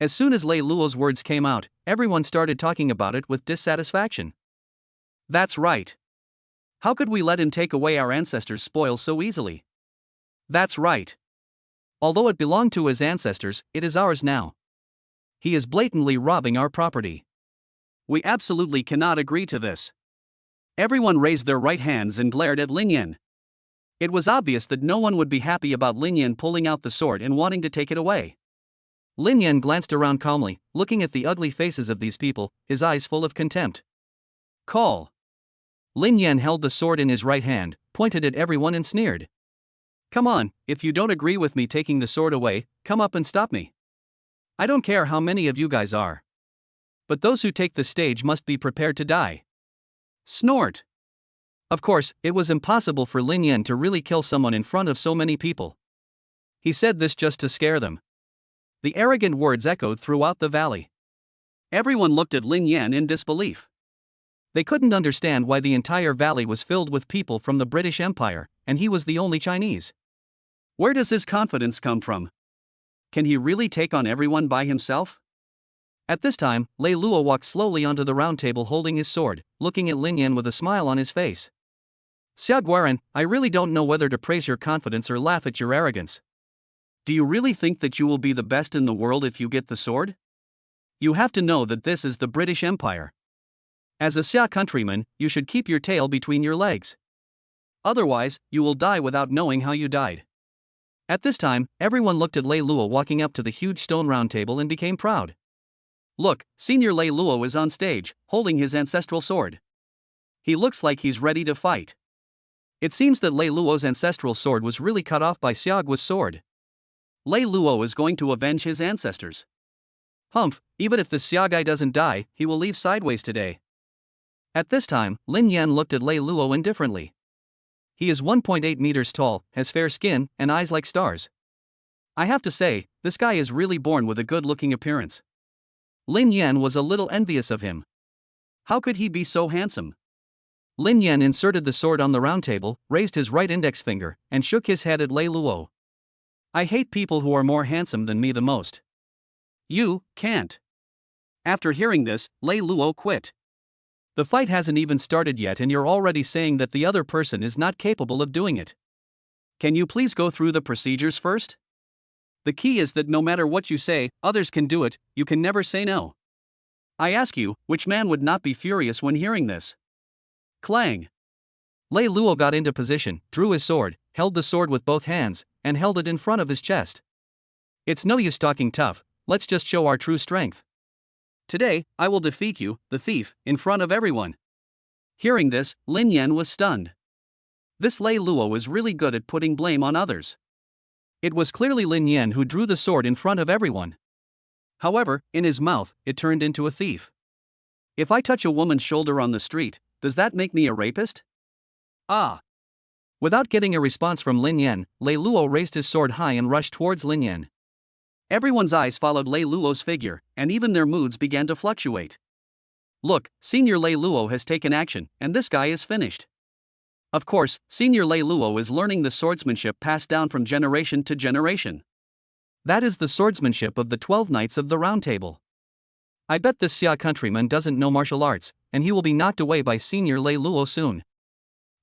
As soon as Lei Luo's words came out, everyone started talking about it with dissatisfaction. That's right. How could we let him take away our ancestors' spoils so easily? That's right. Although it belonged to his ancestors, it is ours now. He is blatantly robbing our property. We absolutely cannot agree to this. Everyone raised their right hands and glared at Lin Yan. It was obvious that no one would be happy about Lin Yan pulling out the sword and wanting to take it away. Lin Yan glanced around calmly, looking at the ugly faces of these people, his eyes full of contempt. Call. Lin Yan held the sword in his right hand, pointed at everyone and sneered. Come on, if you don't agree with me taking the sword away, come up and stop me. I don't care how many of you guys are. But those who take the stage must be prepared to die. Snort. Of course, it was impossible for Lin Yan to really kill someone in front of so many people. He said this just to scare them. The arrogant words echoed throughout the valley. Everyone looked at Lin Yan in disbelief. They couldn't understand why the entire valley was filled with people from the British Empire, and he was the only Chinese. Where does his confidence come from? Can he really take on everyone by himself? At this time, Lei Luo walked slowly onto the round table holding his sword, looking at Lin Yan with a smile on his face. Xia Guaran, I really don't know whether to praise your confidence or laugh at your arrogance. Do you really think that you will be the best in the world if you get the sword? You have to know that this is the British Empire. As a Xia countryman, you should keep your tail between your legs. Otherwise, you will die without knowing how you died. At this time, everyone looked at Lei Luo walking up to the huge stone round table and became proud. Look, Senior Lei Luo is on stage, holding his ancestral sword. He looks like he's ready to fight. It seems that Lei Luo's ancestral sword was really cut off by Xia Gua's sword. Lei Luo is going to avenge his ancestors. Humph, even if this Xia guy doesn't die, he will leave sideways today. At this time, Lin Yan looked at Lei Luo indifferently. He is 1.8 meters tall, has fair skin, and eyes like stars. I have to say, this guy is really born with a good-looking appearance. Lin Yan was a little envious of him. How could he be so handsome? Lin Yan inserted the sword on the round table, raised his right index finger, and shook his head at Lei Luo. I hate people who are more handsome than me the most. You can't. After hearing this, Lei Luo quit. The fight hasn't even started yet and you're already saying that the other person is not capable of doing it. Can you please go through the procedures first? The key is that no matter what you say, others can do it, you can never say no. I ask you, which man would not be furious when hearing this? Clang. Lei Luo got into position, drew his sword, held the sword with both hands, and held it in front of his chest. It's no use talking tough, let's just show our true strength. Today, I will defeat you, the thief, in front of everyone. Hearing this, Lin Yan was stunned. This Lei Luo is really good at putting blame on others. It was clearly Lin Yan who drew the sword in front of everyone. However, in his mouth, it turned into a thief. If I touch a woman's shoulder on the street, does that make me a rapist? Ah! Without getting a response from Lin Yan, Lei Luo raised his sword high and rushed towards Lin Yan. Everyone's eyes followed Lei Luo's figure, and even their moods began to fluctuate. Look, Senior Lei Luo has taken action, and this guy is finished. Of course, Senior Lei Luo is learning the swordsmanship passed down from generation to generation. That is the swordsmanship of the 12 Knights of the Round Table. I bet this Xia countryman doesn't know martial arts, and he will be knocked away by Senior Lei Luo soon.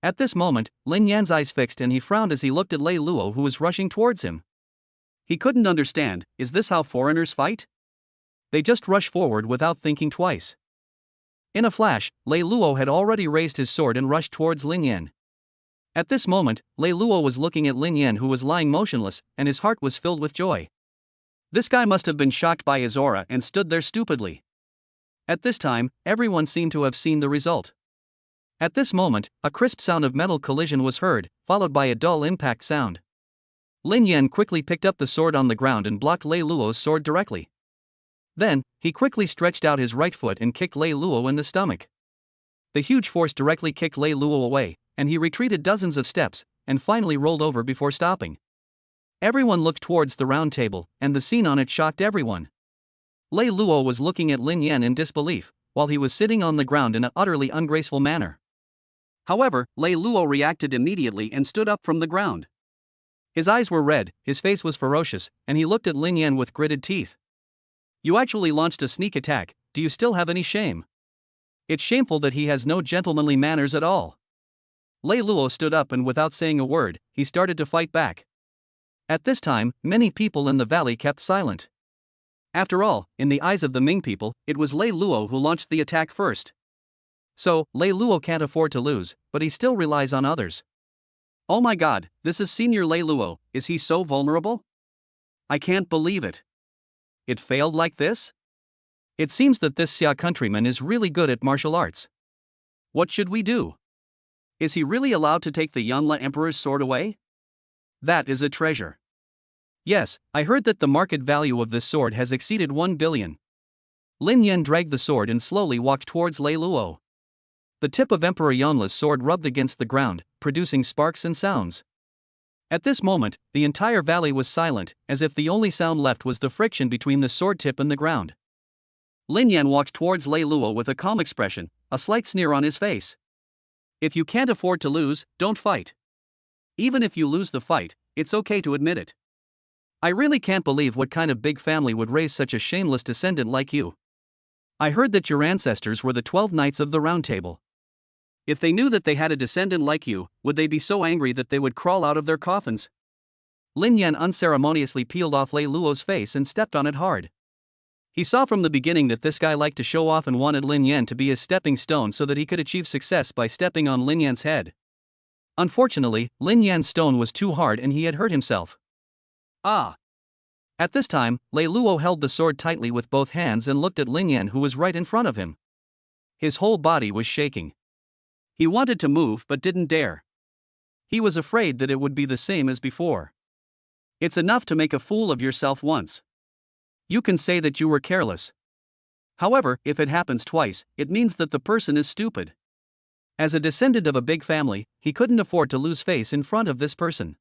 At this moment, Lin Yan's eyes fixed and he frowned as he looked at Lei Luo who was rushing towards him. He couldn't understand, is this how foreigners fight? They just rush forward without thinking twice. In a flash, Lei Luo had already raised his sword and rushed towards Lin Yan. At this moment, Lei Luo was looking at Lin Yan who was lying motionless, and his heart was filled with joy. This guy must have been shocked by his aura and stood there stupidly. At this time, everyone seemed to have seen the result. At this moment, a crisp sound of metal collision was heard, followed by a dull impact sound. Lin Yan quickly picked up the sword on the ground and blocked Lei Luo's sword directly. Then, he quickly stretched out his right foot and kicked Lei Luo in the stomach. The huge force directly kicked Lei Luo away, and he retreated dozens of steps, and finally rolled over before stopping. Everyone looked towards the round table, and the scene on it shocked everyone. Lei Luo was looking at Lin Yan in disbelief, while he was sitting on the ground in an utterly ungraceful manner. However, Lei Luo reacted immediately and stood up from the ground. His eyes were red, his face was ferocious, and he looked at Lin Yan with gritted teeth. You actually launched a sneak attack, do you still have any shame? It's shameful that he has no gentlemanly manners at all. Lei Luo stood up and without saying a word, he started to fight back. At this time, many people in the valley kept silent. After all, in the eyes of the Ming people, it was Lei Luo who launched the attack first. So, Lei Luo can't afford to lose, but he still relies on others. Oh my god, this is Senior Lei Luo, is he so vulnerable? I can't believe it. It failed like this? It seems that this Xia countryman is really good at martial arts. What should we do? Is he really allowed to take the Yanla Emperor's sword away? That is a treasure. Yes, I heard that the market value of this sword has exceeded 1 billion. Lin Yan dragged the sword and slowly walked towards Lei Luo. The tip of Emperor Yanla's sword rubbed against the ground, producing sparks and sounds. At this moment, the entire valley was silent, as if the only sound left was the friction between the sword tip and the ground. Lin Yan walked towards Lei Luo with a calm expression, a slight sneer on his face. If you can't afford to lose, don't fight. Even if you lose the fight, it's okay to admit it. I really can't believe what kind of big family would raise such a shameless descendant like you. I heard that your ancestors were the 12 Knights of the Round Table. If they knew that they had a descendant like you, would they be so angry that they would crawl out of their coffins? Lin Yan unceremoniously peeled off Lei Luo's face and stepped on it hard. He saw from the beginning that this guy liked to show off and wanted Lin Yan to be his stepping stone so that he could achieve success by stepping on Lin Yan's head. Unfortunately, Lin Yan's stone was too hard and he had hurt himself. Ah! At this time, Lei Luo held the sword tightly with both hands and looked at Lin Yan who was right in front of him. His whole body was shaking. He wanted to move but didn't dare. He was afraid that it would be the same as before. It's enough to make a fool of yourself once. You can say that you were careless. However, if it happens twice, it means that the person is stupid. As a descendant of a big family, he couldn't afford to lose face in front of this person.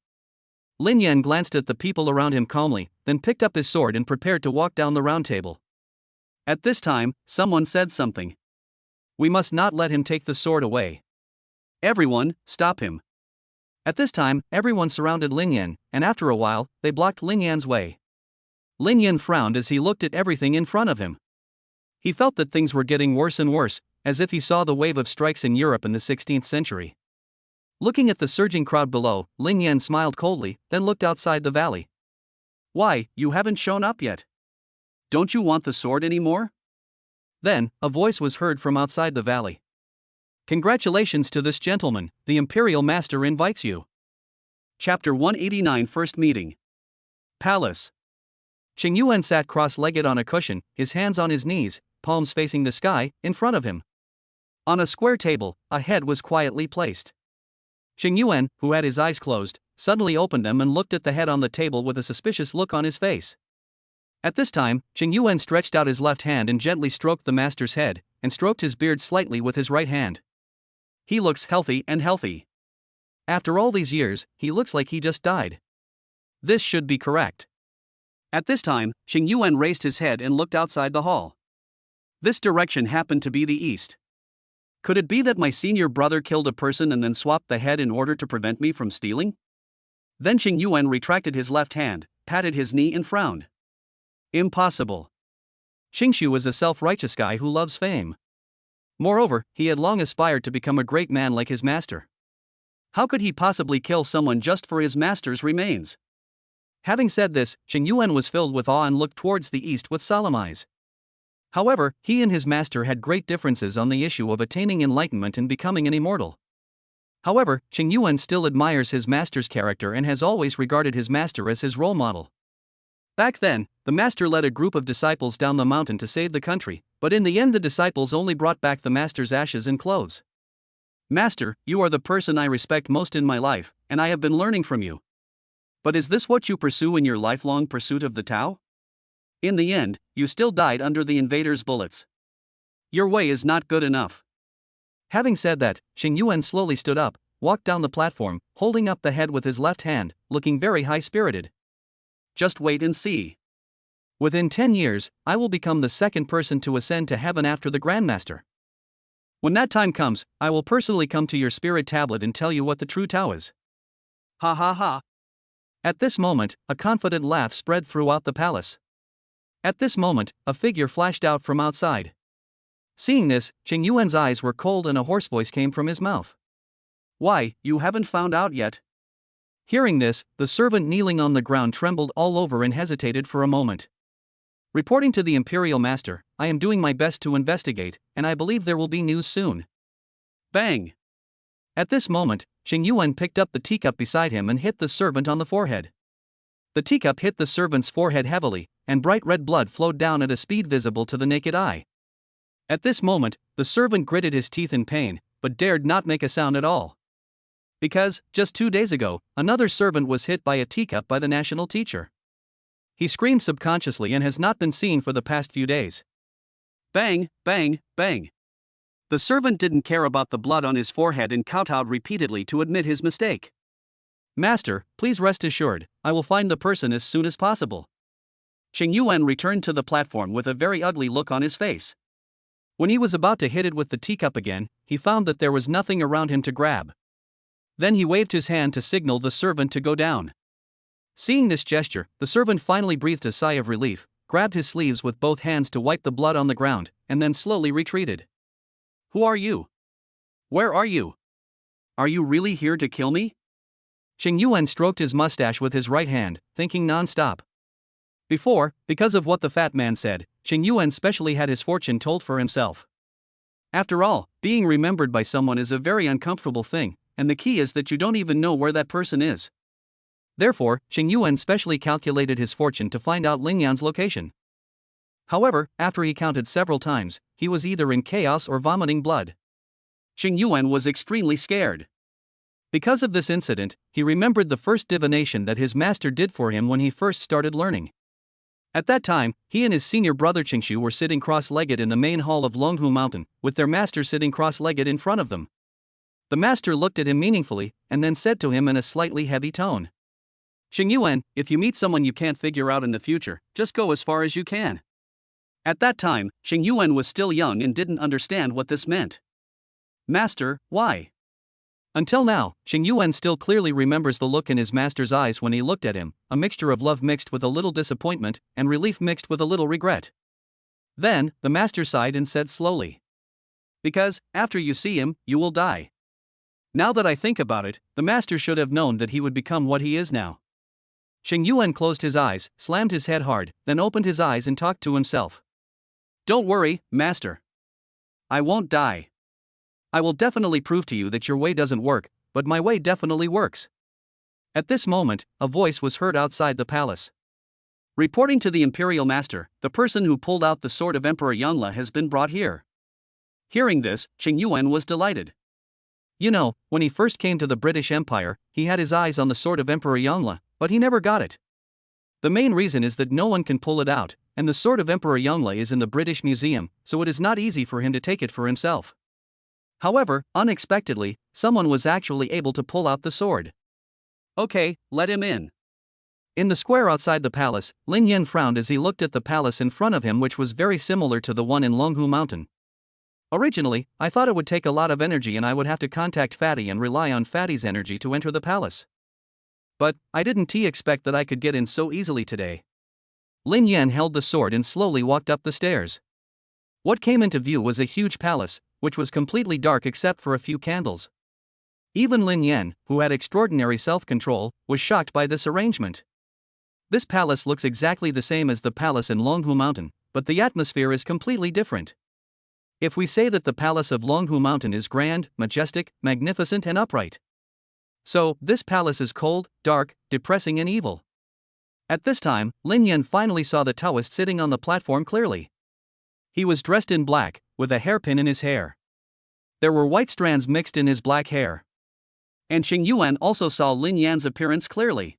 Lin Yan glanced at the people around him calmly, then picked up his sword and prepared to walk down the round table. At this time, someone said something. We must not let him take the sword away. Everyone, stop him. At this time, everyone surrounded Lin Yan, and after a while, they blocked Lin Yan's way. Lin Yan frowned as he looked at everything in front of him. He felt that things were getting worse and worse, as if he saw the wave of strikes in Europe in the 16th century. Looking at the surging crowd below, Lin Yan smiled coldly, then looked outside the valley. Why, you haven't shown up yet? Don't you want the sword anymore? Then, a voice was heard from outside the valley. Congratulations to this gentleman, the Imperial Master invites you. Chapter 189 First Meeting. Palace. Qing Yuan sat cross-legged on a cushion, his hands on his knees, palms facing the sky, in front of him. On a square table, a head was quietly placed. Qing Yuan, who had his eyes closed, suddenly opened them and looked at the head on the table with a suspicious look on his face. At this time, Qing Yuan stretched out his left hand and gently stroked the master's head, and stroked his beard slightly with his right hand. He looks healthy and healthy. After all these years, he looks like he just died. This should be correct. At this time, Qing Yuan raised his head and looked outside the hall. This direction happened to be the east. Could it be that my senior brother killed a person and then swapped the head in order to prevent me from stealing? Then Qing Yuan retracted his left hand, patted his knee and frowned. Impossible. Qingshu is a self-righteous guy who loves fame. Moreover, he had long aspired to become a great man like his master. How could he possibly kill someone just for his master's remains? Having said this, Qing Yuan was filled with awe and looked towards the east with solemn eyes. However, he and his master had great differences on the issue of attaining enlightenment and becoming an immortal. However, Qing Yuan still admires his master's character and has always regarded his master as his role model. Back then, the master led a group of disciples down the mountain to save the country, but in the end the disciples only brought back the master's ashes and clothes. Master, you are the person I respect most in my life, and I have been learning from you. But is this what you pursue in your lifelong pursuit of the Tao? In the end, you still died under the invaders' bullets. Your way is not good enough. Having said that, Qing Yuan slowly stood up, walked down the platform, holding up the head with his left hand, looking very high-spirited. Just wait and see. Within 10 years, I will become the second person to ascend to heaven after the Grandmaster. When that time comes, I will personally come to your spirit tablet and tell you what the true Tao is. Ha ha ha. At this moment, a confident laugh spread throughout the palace. At this moment, a figure flashed out from outside. Seeing this, Qing Yuan's eyes were cold and a hoarse voice came from his mouth. Why, you haven't found out yet? Hearing this, the servant kneeling on the ground trembled all over and hesitated for a moment. Reporting to the Imperial Master, I am doing my best to investigate, and I believe there will be news soon. Bang! At this moment, Qing Yuan picked up the teacup beside him and hit the servant on the forehead. The teacup hit the servant's forehead heavily, and bright red blood flowed down at a speed visible to the naked eye. At this moment, the servant gritted his teeth in pain, but dared not make a sound at all. Because, just 2 days ago, another servant was hit by a teacup by the national teacher. He screamed subconsciously and has not been seen for the past few days. Bang, bang, bang. The servant didn't care about the blood on his forehead and kowtowed repeatedly to admit his mistake. Master, please rest assured, I will find the person as soon as possible. Qing Yuan returned to the platform with a very ugly look on his face. When he was about to hit it with the teacup again, he found that there was nothing around him to grab. Then he waved his hand to signal the servant to go down. Seeing this gesture, the servant finally breathed a sigh of relief, grabbed his sleeves with both hands to wipe the blood on the ground, and then slowly retreated. Who are you? Where are you? Are you really here to kill me? Qing Yuan stroked his mustache with his right hand, thinking non-stop. Before, because of what the fat man said, Qing Yuan specially had his fortune told for himself. After all, being remembered by someone is a very uncomfortable thing, and the key is that you don't even know where that person is. Therefore, Qing Yuan specially calculated his fortune to find out Lin Yan's location. However, after he counted several times, he was either in chaos or vomiting blood. Qing Yuan was extremely scared. Because of this incident, he remembered the first divination that his master did for him when he first started learning. At that time, he and his senior brother Qingshu were sitting cross-legged in the main hall of Longhu Mountain, with their master sitting cross-legged in front of them. The master looked at him meaningfully, and then said to him in a slightly heavy tone, "Qingyuan, if you meet someone you can't figure out in the future, just go as far as you can." At that time, Qingyuan was still young and didn't understand what this meant. "Master, why?" Until now, Qingyuan still clearly remembers the look in his master's eyes when he looked at him, a mixture of love mixed with a little disappointment, and relief mixed with a little regret. Then, the master sighed and said slowly, "Because, after you see him, you will die." Now that I think about it, the master should have known that he would become what he is now. Qingyuan closed his eyes, slammed his head hard, then opened his eyes and talked to himself. "Don't worry, master. I won't die. I will definitely prove to you that your way doesn't work, but my way definitely works." At this moment, a voice was heard outside the palace. "Reporting to the Imperial Master, the person who pulled out the sword of Emperor Yongle has been brought here." Hearing this, Qingyuan was delighted. You know, when he first came to the British Empire, he had his eyes on the sword of Emperor Yongle, but he never got it. The main reason is that no one can pull it out, and the sword of Emperor Yongle is in the British Museum, so it is not easy for him to take it for himself. However, unexpectedly, someone was actually able to pull out the sword. "Okay, let him in." In the square outside the palace, Lin Yan frowned as he looked at the palace in front of him, which was very similar to the one in Longhu Mountain. Originally, I thought it would take a lot of energy and I would have to contact Fatty and rely on Fatty's energy to enter the palace. But, I didn't expect that I could get in so easily today. Lin Yan held the sword and slowly walked up the stairs. What came into view was a huge palace, which was completely dark except for a few candles. Even Lin Yan, who had extraordinary self-control, was shocked by this arrangement. This palace looks exactly the same as the palace in Longhu Mountain, but the atmosphere is completely different. If we say that the palace of Longhu Mountain is grand, majestic, magnificent and upright. So, this palace is cold, dark, depressing and evil. At this time, Lin Yan finally saw the Taoist sitting on the platform clearly. He was dressed in black, with a hairpin in his hair. There were white strands mixed in his black hair. And Qingyuan also saw Lin Yan's appearance clearly.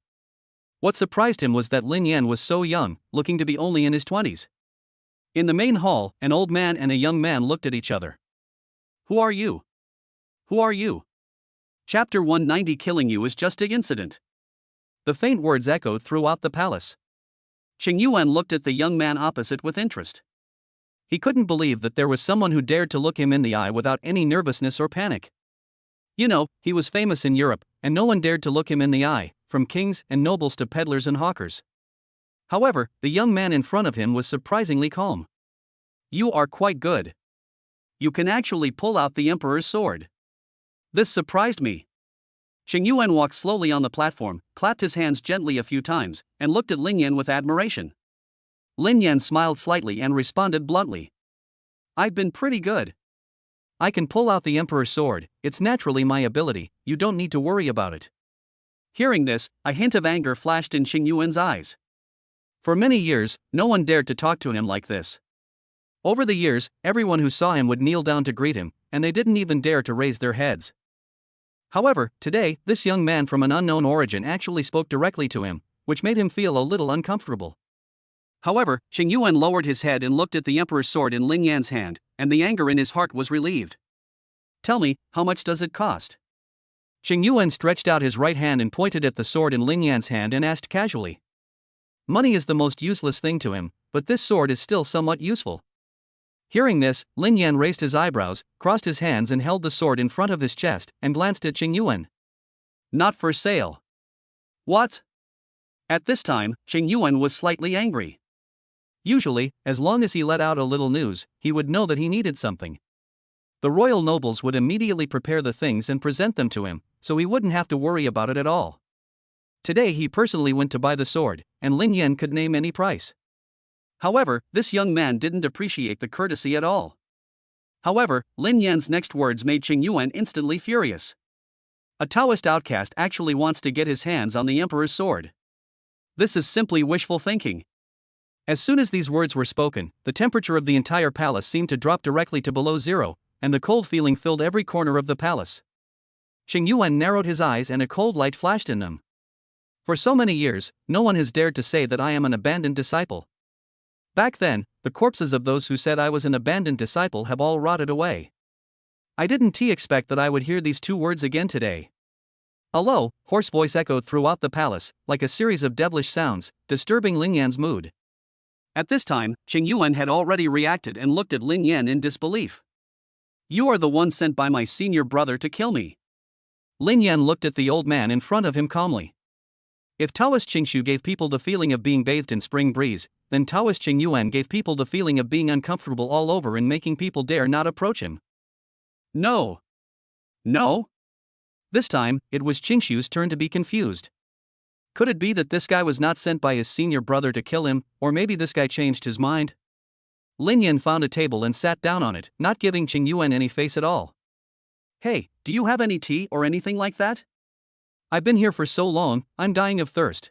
What surprised him was that Lin Yan was so young, looking to be only in his 20s. In the main hall, an old man and a young man looked at each other. "Who are you? Who are you?" Chapter 190. Killing you is just an incident. The faint words echoed throughout the palace. Qingyuan looked at the young man opposite with interest. He couldn't believe that there was someone who dared to look him in the eye without any nervousness or panic. You know, he was famous in Europe, and no one dared to look him in the eye, from kings and nobles to peddlers and hawkers. However, the young man in front of him was surprisingly calm. "You are quite good. You can actually pull out the Emperor's sword." This surprised me. Qingyuan walked slowly on the platform, clapped his hands gently a few times, and looked at Lin Yan with admiration. Lin Yan smiled slightly and responded bluntly. "I've been pretty good. I can pull out the Emperor's sword, it's naturally my ability, you don't need to worry about it." Hearing this, a hint of anger flashed in Qingyuan's eyes. For many years, no one dared to talk to him like this. Over the years, everyone who saw him would kneel down to greet him, and they didn't even dare to raise their heads. However, today, this young man from an unknown origin actually spoke directly to him, which made him feel a little uncomfortable. However, Qingyuan lowered his head and looked at the Emperor's sword in Lin Yan's hand, and the anger in his heart was relieved. "Tell me, how much does it cost?" Qingyuan stretched out his right hand and pointed at the sword in Lin Yan's hand and asked casually. Money is the most useless thing to him, but this sword is still somewhat useful. Hearing this, Lin Yan raised his eyebrows, crossed his hands and held the sword in front of his chest, and glanced at Qingyuan. "Not for sale." "What?" At this time, Qingyuan was slightly angry. Usually, as long as he let out a little news, he would know that he needed something. The royal nobles would immediately prepare the things and present them to him, so he wouldn't have to worry about it at all. Today he personally went to buy the sword, and Lin Yan could name any price. However, this young man didn't appreciate the courtesy at all. However, Lin Yan's next words made Qingyuan instantly furious. A Taoist outcast actually wants to get his hands on the Emperor's sword. This is simply wishful thinking. As soon as these words were spoken, the temperature of the entire palace seemed to drop directly to below zero, and the cold feeling filled every corner of the palace. Qing Yuan narrowed his eyes and a cold light flashed in them. For so many years, no one has dared to say that I am an abandoned disciple. Back then, the corpses of those who said I was an abandoned disciple have all rotted away. I didn't expect that I would hear these two words again today. A low, hoarse voice echoed throughout the palace, like a series of devilish sounds, disturbing Lin Yan's mood. At this time, Qing Yuan had already reacted and looked at Lin Yan in disbelief. You are the one sent by my senior brother to kill me. Lin Yan looked at the old man in front of him calmly. If Taoist Qingshu gave people the feeling of being bathed in spring breeze, then Taoist Qing Yuan gave people the feeling of being uncomfortable all over and making people dare not approach him. No. No? This time, it was Qingshu's turn to be confused. Could it be that this guy was not sent by his senior brother to kill him, or maybe this guy changed his mind? Lin Yan found a table and sat down on it, not giving Qing Yuan any face at all. Hey, do you have any tea or anything like that? I've been here for so long, I'm dying of thirst.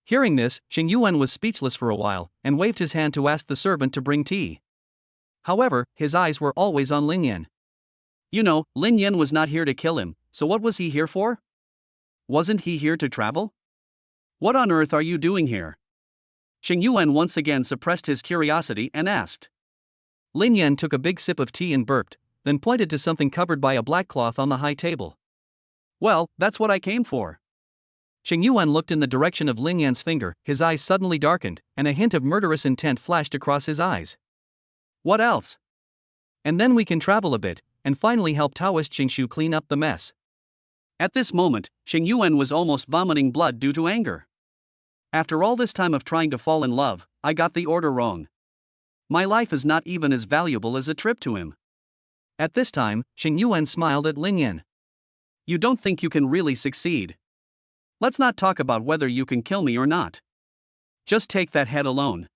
Hearing this, Qing Yuan was speechless for a while, and waved his hand to ask the servant to bring tea. However, his eyes were always on Lin Yan. You know, Lin Yan was not here to kill him, so what was he here for? Wasn't he here to travel? What on earth are you doing here? Qing Yuan once again suppressed his curiosity and asked. Lin Yan took a big sip of tea and burped, then pointed to something covered by a black cloth on the high table. Well, that's what I came for. Qing Yuan looked in the direction of Lin Yan's finger, his eyes suddenly darkened, and a hint of murderous intent flashed across his eyes. What else? And then we can travel a bit, and finally help Taoist Qingshu clean up the mess. At this moment, Qing Yuan was almost vomiting blood due to anger. After all this time of trying to fall in love, I got the order wrong. My life is not even as valuable as a trip to him. At this time, Qing Yuan smiled at Lin Yan. You don't think you can really succeed? Let's not talk about whether you can kill me or not. Just take that head alone.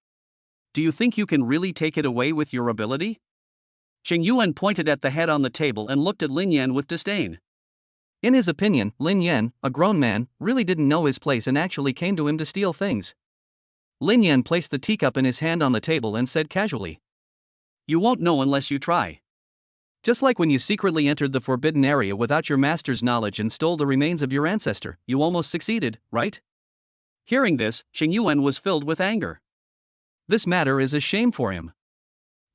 Do you think you can really take it away with your ability? Qing Yuan pointed at the head on the table and looked at Lin Yan with disdain. In his opinion, Lin Yan, a grown man, really didn't know his place and actually came to him to steal things. Lin Yan placed the teacup in his hand on the table and said casually. You won't know unless you try. Just like when you secretly entered the forbidden area without your master's knowledge and stole the remains of your ancestor, you almost succeeded, right? Hearing this, Qing Yuan was filled with anger. This matter is a shame for him.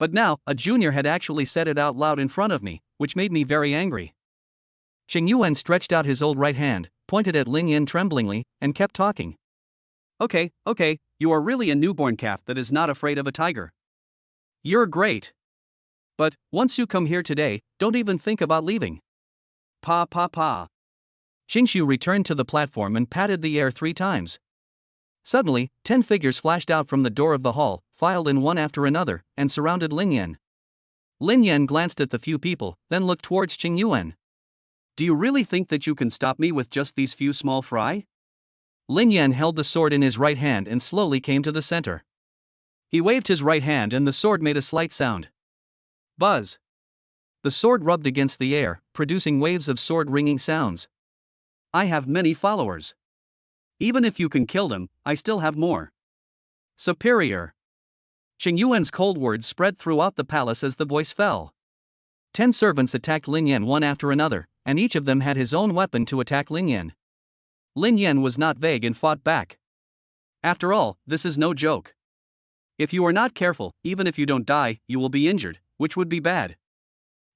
But now, a junior had actually said it out loud in front of me, which made me very angry. Qing Yuan stretched out his old right hand, pointed at Lin Yan tremblingly, and kept talking. Okay, you are really a newborn calf that is not afraid of a tiger. You're great. But, once you come here today, don't even think about leaving. Pa. Qingshu returned to the platform and patted the air 3 times. Suddenly, 10 figures flashed out from the door of the hall, filed in one after another, and surrounded Lin Yan. Lin Yan glanced at the few people, then looked towards Qing Yuan. Do you really think that you can stop me with just these few small fry? Lin Yan held the sword in his right hand and slowly came to the center. He waved his right hand and the sword made a slight sound. Buzz. The sword rubbed against the air, producing waves of sword-ringing sounds. I have many followers. Even if you can kill them, I still have more. Superior. Qing Yuan's cold words spread throughout the palace as the voice fell. 10 servants attacked Lin Yan one after another, and each of them had his own weapon to attack Lin Yan. Lin Yan was not vague and fought back. After all, this is no joke. If you are not careful, even if you don't die, you will be injured, which would be bad.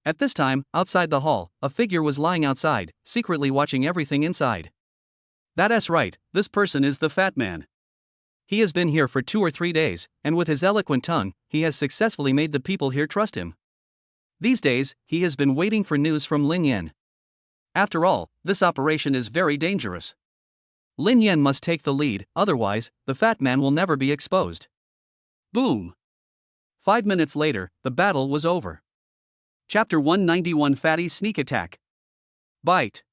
At this time, outside the hall, a figure was lying outside, secretly watching everything inside. That's right, this person is the fat man. He has been here for 2 or 3 days, and with his eloquent tongue, he has successfully made the people here trust him. These days, he has been waiting for news from Lin Yan. After all, this operation is very dangerous. Lin Yan must take the lead, otherwise, the fat man will never be exposed. Boom! 5 minutes later, the battle was over. Chapter 191 Fatty Sneak Attack. Bite.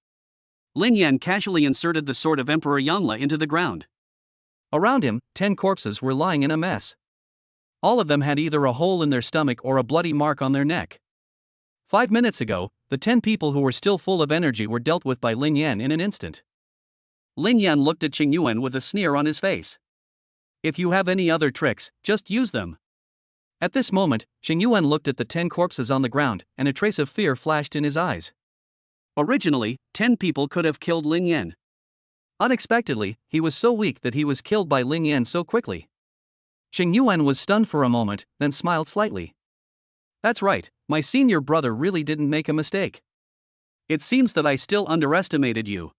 Lin Yan casually inserted the sword of Emperor Yangla into the ground. Around him, 10 corpses were lying in a mess. All of them had either a hole in their stomach or a bloody mark on their neck. 5 minutes ago, the 10 people who were still full of energy were dealt with by Lin Yan in an instant. Lin Yan looked at Qing Yuan with a sneer on his face. If you have any other tricks, just use them. At this moment, Qing Yuan looked at the 10 corpses on the ground, and a trace of fear flashed in his eyes. Originally, 10 people could have killed Lin Yan. Unexpectedly, he was so weak that he was killed by Lin Yan so quickly. Qing Yuan was stunned for a moment, then smiled slightly. That's right, my senior brother really didn't make a mistake. It seems that I still underestimated you.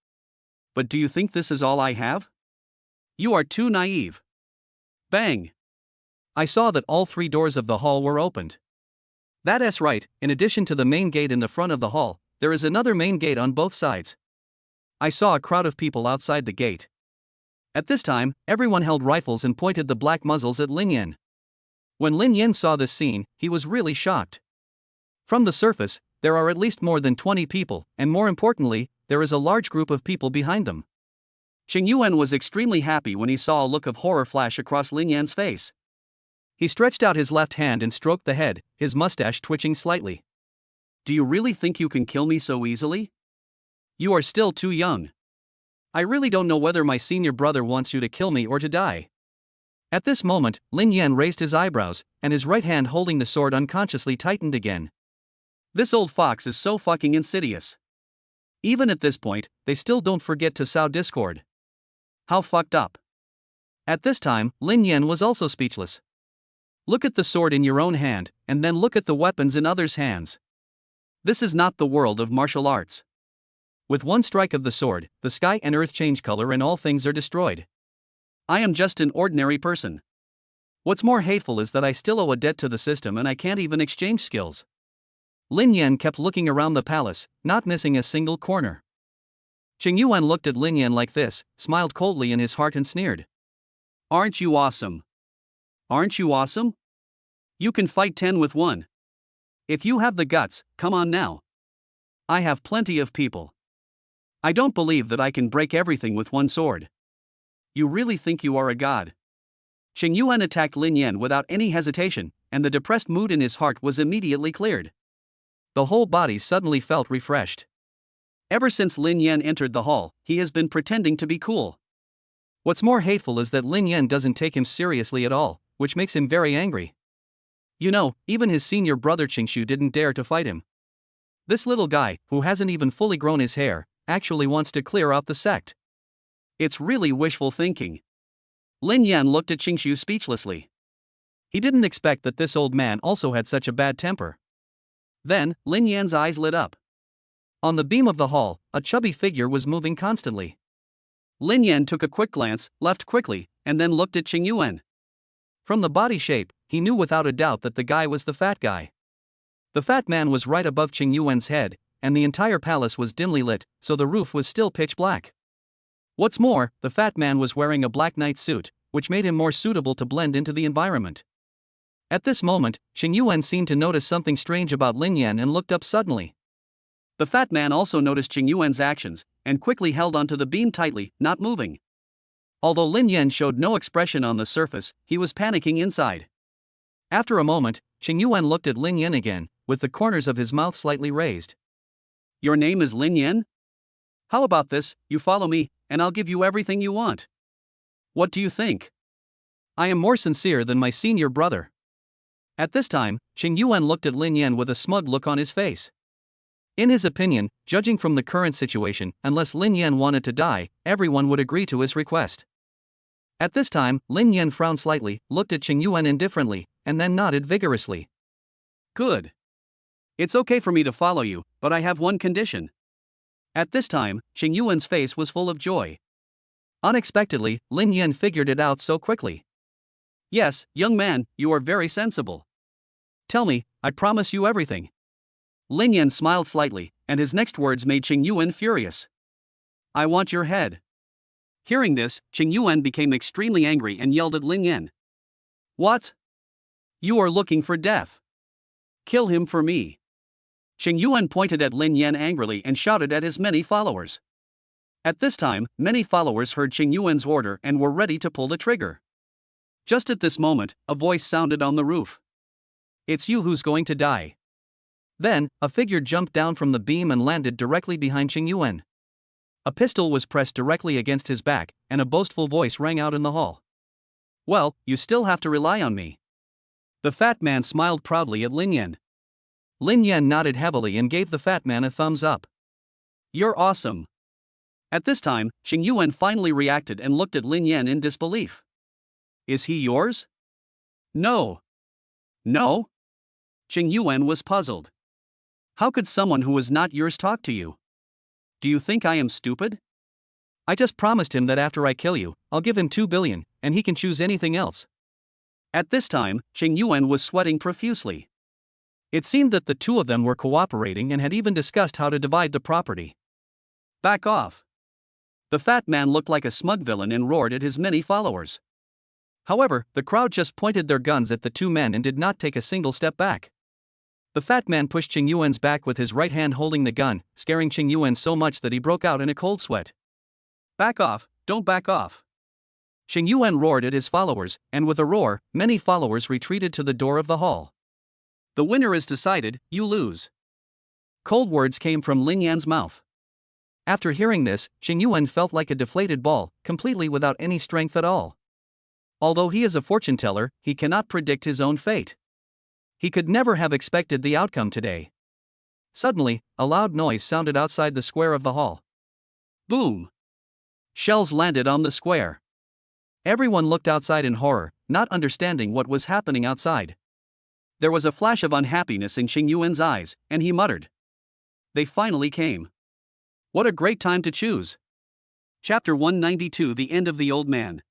But do you think this is all I have? You are too naive. Bang! I saw that all 3 doors of the hall were opened. That's right, in addition to the main gate in the front of the hall, there is another main gate on both sides. I saw a crowd of people outside the gate. At this time, everyone held rifles and pointed the black muzzles at Lin Yan. When Lin Yan saw this scene, he was really shocked. From the surface, there are at least more than 20 people, and more importantly, there is a large group of people behind them. Qing Yuan was extremely happy when he saw a look of horror flash across Lin Yan's face. He stretched out his left hand and stroked the head, his mustache twitching slightly. Do you really think you can kill me so easily? You are still too young. I really don't know whether my senior brother wants you to kill me or to die. At this moment, Lin Yan raised his eyebrows, and his right hand holding the sword unconsciously tightened again. This old fox is so fucking insidious. Even at this point, they still don't forget to sow discord. How fucked up. At this time, Lin Yan was also speechless. Look at the sword in your own hand, and then look at the weapons in others' hands. This is not the world of martial arts. With one strike of the sword, the sky and earth change color and all things are destroyed. I am just an ordinary person. What's more hateful is that I still owe a debt to the system and I can't even exchange skills. Lin Yan kept looking around the palace, not missing a single corner. Qing Yuan looked at Lin Yan like this, smiled coldly in his heart and sneered. Aren't you awesome? Aren't you awesome? You can fight 10 with 1. If you have the guts, come on now. I have plenty of people. I don't believe that I can break everything with one sword. You really think you are a god? Qing Yuan attacked Lin Yan without any hesitation, and the depressed mood in his heart was immediately cleared. The whole body suddenly felt refreshed. Ever since Lin Yan entered the hall, he has been pretending to be cool. What's more hateful is that Lin Yan doesn't take him seriously at all, which makes him very angry. You know, even his senior brother Qingshu didn't dare to fight him. This little guy, who hasn't even fully grown his hair, actually wants to clear out the sect. It's really wishful thinking. Lin Yan looked at Qingshu speechlessly. He didn't expect that this old man also had such a bad temper. Then, Lin Yan's eyes lit up. On the beam of the hall, a chubby figure was moving constantly. Lin Yan took a quick glance, left quickly, and then looked at Qing Yuan. From the body shape, he knew without a doubt that the guy was the fat guy. The fat man was right above Qing Yuan's head, and the entire palace was dimly lit, so the roof was still pitch black. What's more, the fat man was wearing a black night suit, which made him more suitable to blend into the environment. At this moment, Qing Yuan seemed to notice something strange about Lin Yan and looked up suddenly. The fat man also noticed Qing Yuan's actions, and quickly held onto the beam tightly, not moving. Although Lin Yan showed no expression on the surface, he was panicking inside. After a moment, Qing Yuan looked at Lin Yan again, with the corners of his mouth slightly raised. Your name is Lin Yan? How about this, you follow me, and I'll give you everything you want. What do you think? I am more sincere than my senior brother. At this time, Qing Yuan looked at Lin Yan with a smug look on his face. In his opinion, judging from the current situation, unless Lin Yan wanted to die, everyone would agree to his request. At this time, Lin Yan frowned slightly, looked at Qing Yuan indifferently, and then nodded vigorously. Good. It's okay for me to follow you, but I have one condition. At this time, Qing Yuan's face was full of joy. Unexpectedly, Lin Yan figured it out so quickly. Yes, young man, you are very sensible. Tell me, I promise you everything. Lin Yan smiled slightly, and his next words made Qing Yuan furious. I want your head. Hearing this, Qing Yuan became extremely angry and yelled at Lin Yan. What? You are looking for death. Kill him for me. Qing Yuan pointed at Lin Yan angrily and shouted at his many followers. At this time, many followers heard Qing Yuan's order and were ready to pull the trigger. Just at this moment, a voice sounded on the roof. It's you who's going to die. Then, a figure jumped down from the beam and landed directly behind Qing Yuan. A pistol was pressed directly against his back, and a boastful voice rang out in the hall. Well, you still have to rely on me. The fat man smiled proudly at Lin Yan. Lin Yan nodded heavily and gave the fat man a thumbs up. You're awesome. At this time, Qing Yuan finally reacted and looked at Lin Yan in disbelief. Is he yours? No. No? Qing Yuan was puzzled. How could someone who was not yours talk to you? Do you think I am stupid? I just promised him that after I kill you, I'll give him 2 billion, and he can choose anything else. At this time, Qing Yuan was sweating profusely. It seemed that the two of them were cooperating and had even discussed how to divide the property. Back off. The fat man looked like a smug villain and roared at his many followers. However, the crowd just pointed their guns at the two men and did not take a single step back. The fat man pushed Qing Yuan's back with his right hand holding the gun, scaring Qing Yuan so much that he broke out in a cold sweat. Back off, don't back off. Qing Yuan roared at his followers, and with a roar, many followers retreated to the door of the hall. The winner is decided, you lose. Cold words came from Lin Yan's mouth. After hearing this, Qing Yuan felt like a deflated ball, completely without any strength at all. Although he is a fortune teller, he cannot predict his own fate. He could never have expected the outcome today. Suddenly, a loud noise sounded outside the square of the hall. Boom! Shells landed on the square. Everyone looked outside in horror, not understanding what was happening outside. There was a flash of unhappiness in Qing Yuan's eyes, and he muttered. They finally came. What a great time to choose. Chapter 192 The End of the Old Man.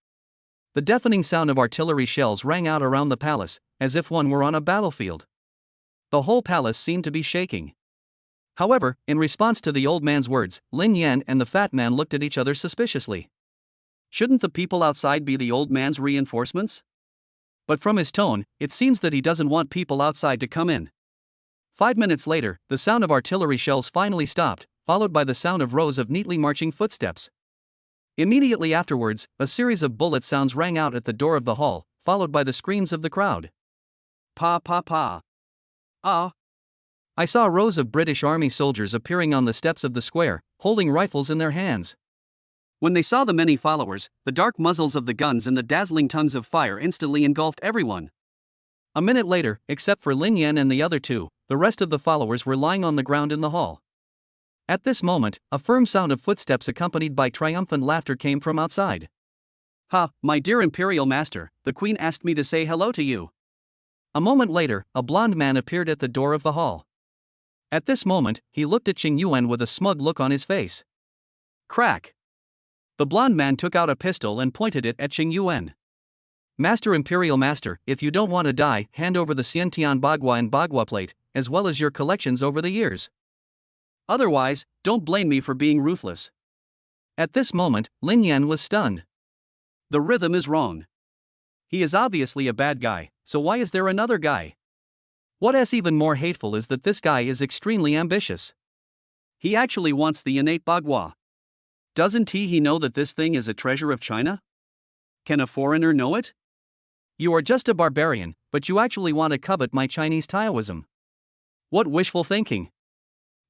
The deafening sound of artillery shells rang out around the palace, as if one were on a battlefield. The whole palace seemed to be shaking. However, in response to the old man's words, Lin Yan and the fat man looked at each other suspiciously. Shouldn't the people outside be the old man's reinforcements? But from his tone, it seems that he doesn't want people outside to come in. 5 minutes later, the sound of artillery shells finally stopped, followed by the sound of rows of neatly marching footsteps. Immediately afterwards, a series of bullet sounds rang out at the door of the hall, followed by the screams of the crowd. Pa pa pa. Ah. I saw rows of British Army soldiers appearing on the steps of the square, holding rifles in their hands. When they saw the many followers, the dark muzzles of the guns and the dazzling tongues of fire instantly engulfed everyone. A minute later, except for Lin Yan and the other two, the rest of the followers were lying on the ground in the hall. At this moment, a firm sound of footsteps accompanied by triumphant laughter came from outside. Ha, my dear Imperial Master, the Queen asked me to say hello to you. A moment later, a blond man appeared at the door of the hall. At this moment, he looked at Qing Yuan with a smug look on his face. Crack! The blond man took out a pistol and pointed it at Qing Yuan. Master Imperial Master, if you don't want to die, hand over the Xiantian Bagua and Bagua plate, as well as your collections over the years. Otherwise, don't blame me for being ruthless. At this moment, Lin Yan was stunned. The rhythm is wrong. He is obviously a bad guy, so why is there another guy? What is even more hateful is that this guy is extremely ambitious. He actually wants the innate Bagua. Doesn't he know that this thing is a treasure of China? Can a foreigner know it? You are just a barbarian, but you actually want to covet my Chinese Taoism. What wishful thinking!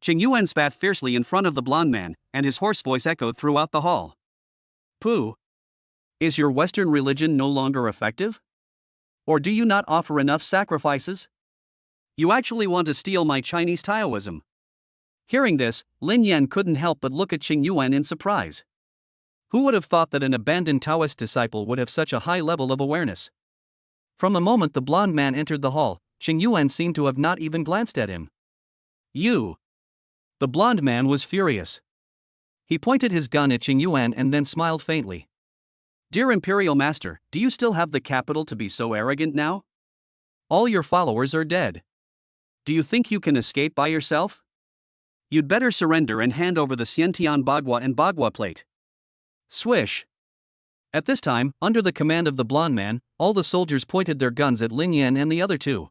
Qing Yuan spat fiercely in front of the blond man, and his hoarse voice echoed throughout the hall. Pooh! Is your Western religion no longer effective? Or do you not offer enough sacrifices? You actually want to steal my Chinese Taoism. Hearing this, Lin Yan couldn't help but look at Qing Yuan in surprise. Who would have thought that an abandoned Taoist disciple would have such a high level of awareness? From the moment the blond man entered the hall, Qing Yuan seemed to have not even glanced at him. You! The blond man was furious. He pointed his gun at Qing Yuan and then smiled faintly. Dear Imperial Master, do you still have the capital to be so arrogant now? All your followers are dead. Do you think you can escape by yourself? You'd better surrender and hand over the Xiantian Bagua and Bagua plate. Swish! At this time, under the command of the blond man, all the soldiers pointed their guns at Lin Yan and the other two.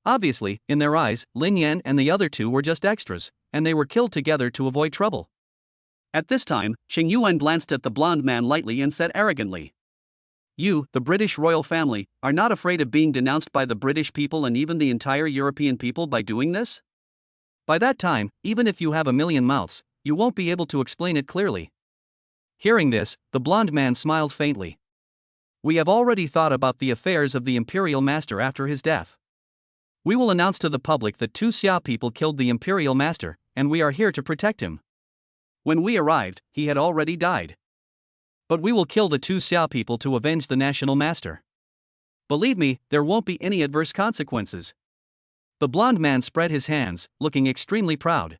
Obviously, in their eyes, Lin Yan and the other two were just extras, and they were killed together to avoid trouble. At this time, Qing Yuan glanced at the blond man lightly and said arrogantly, You, the British royal family, are not afraid of being denounced by the British people and even the entire European people by doing this? By that time, even if you have a million mouths, you won't be able to explain it clearly. Hearing this, the blond man smiled faintly. We have already thought about the affairs of the Imperial Master after his death. We will announce to the public that two Xia people killed the Imperial Master, and we are here to protect him. When we arrived, he had already died. But we will kill the two Xiao people to avenge the national master. Believe me, there won't be any adverse consequences. The blond man spread his hands, looking extremely proud.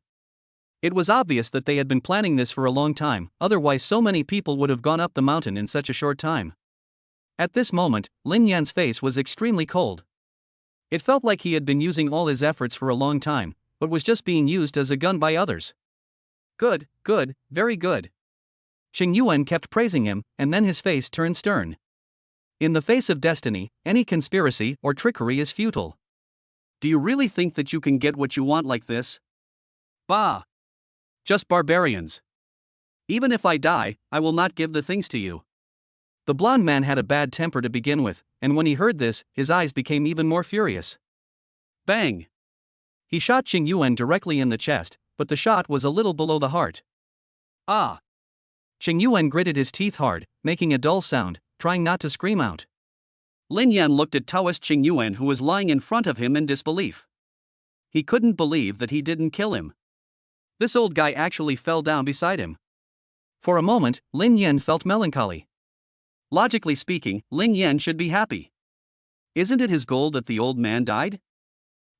It was obvious that they had been planning this for a long time, otherwise so many people would have gone up the mountain in such a short time. At this moment, Lin Yan's face was extremely cold. It felt like he had been using all his efforts for a long time, but was just being used as a gun by others. Good, good, very good. Qing Yuan kept praising him, and then his face turned stern. In the face of destiny, any conspiracy or trickery is futile. Do you really think that you can get what you want like this? Bah! Just barbarians. Even if I die, I will not give the things to you. The blond man had a bad temper to begin with, and when he heard this, his eyes became even more furious. Bang! He shot Qing Yuan directly in the chest, but the shot was a little below the heart. Ah! Qing Yuan gritted his teeth hard, making a dull sound, trying not to scream out. Lin Yan looked at Taoist Qing Yuan, who was lying in front of him, in disbelief. He couldn't believe that he didn't kill him. This old guy actually fell down beside him. For a moment, Lin Yan felt melancholy. Logically speaking, Lin Yan should be happy. Isn't it his goal that the old man died?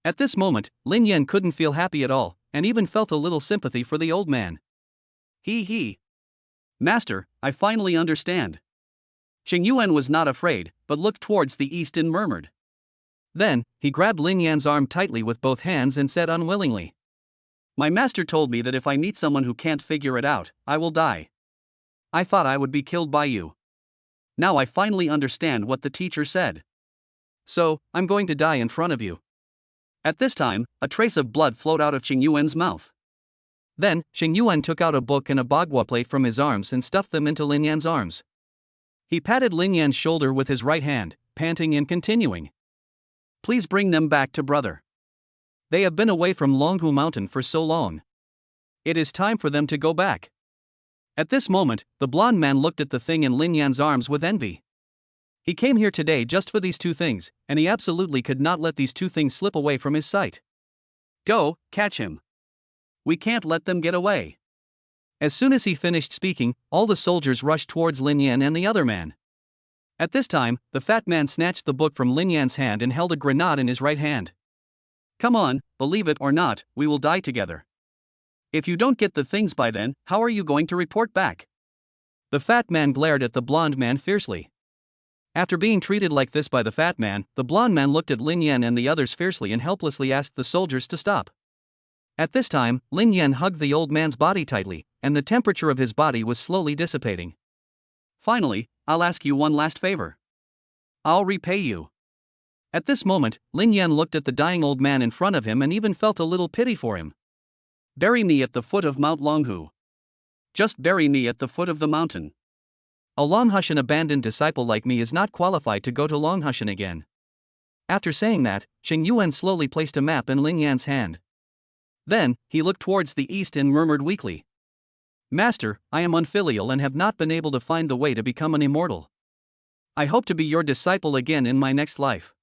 At this moment, Lin Yan couldn't feel happy at all, and even felt a little sympathy for the old man. He. Master, I finally understand. Qing Yuan was not afraid, but looked towards the east and murmured. Then, he grabbed Lin Yan's arm tightly with both hands and said unwillingly, My master told me that if I meet someone who can't figure it out, I will die. I thought I would be killed by you. Now I finally understand what the teacher said. So, I'm going to die in front of you. At this time, a trace of blood flowed out of Qing Yuan's mouth. Then, Qing Yuan took out a book and a bagua plate from his arms and stuffed them into Lin Yan's arms. He patted Lin Yan's shoulder with his right hand, panting and continuing. Please bring them back to brother. They have been away from Longhu Mountain for so long. It is time for them to go back. At this moment, the blond man looked at the thing in Lin Yan's arms with envy. He came here today just for these two things, and he absolutely could not let these two things slip away from his sight. Go, catch him. We can't let them get away. As soon as he finished speaking, all the soldiers rushed towards Lin Yan and the other man. At this time, the fat man snatched the book from Lin Yan's hand and held a grenade in his right hand. Come on, believe it or not, we will die together. If you don't get the things by then, how are you going to report back? The fat man glared at the blond man fiercely. After being treated like this by the fat man, the blond man looked at Lin Yan and the others fiercely and helplessly asked the soldiers to stop. At this time, Lin Yan hugged the old man's body tightly, and the temperature of his body was slowly dissipating. Finally, I'll ask you one last favor. I'll repay you. At this moment, Lin Yan looked at the dying old man in front of him and even felt a little pity for him. Bury me at the foot of Mount Longhu. Just bury me at the foot of the mountain. A Longhushan abandoned disciple like me is not qualified to go to Longhushan again. After saying that, Qing Yuan slowly placed a map in Lin Yan's hand. Then, he looked towards the east and murmured weakly. Master, I am unfilial and have not been able to find the way to become an immortal. I hope to be your disciple again in my next life.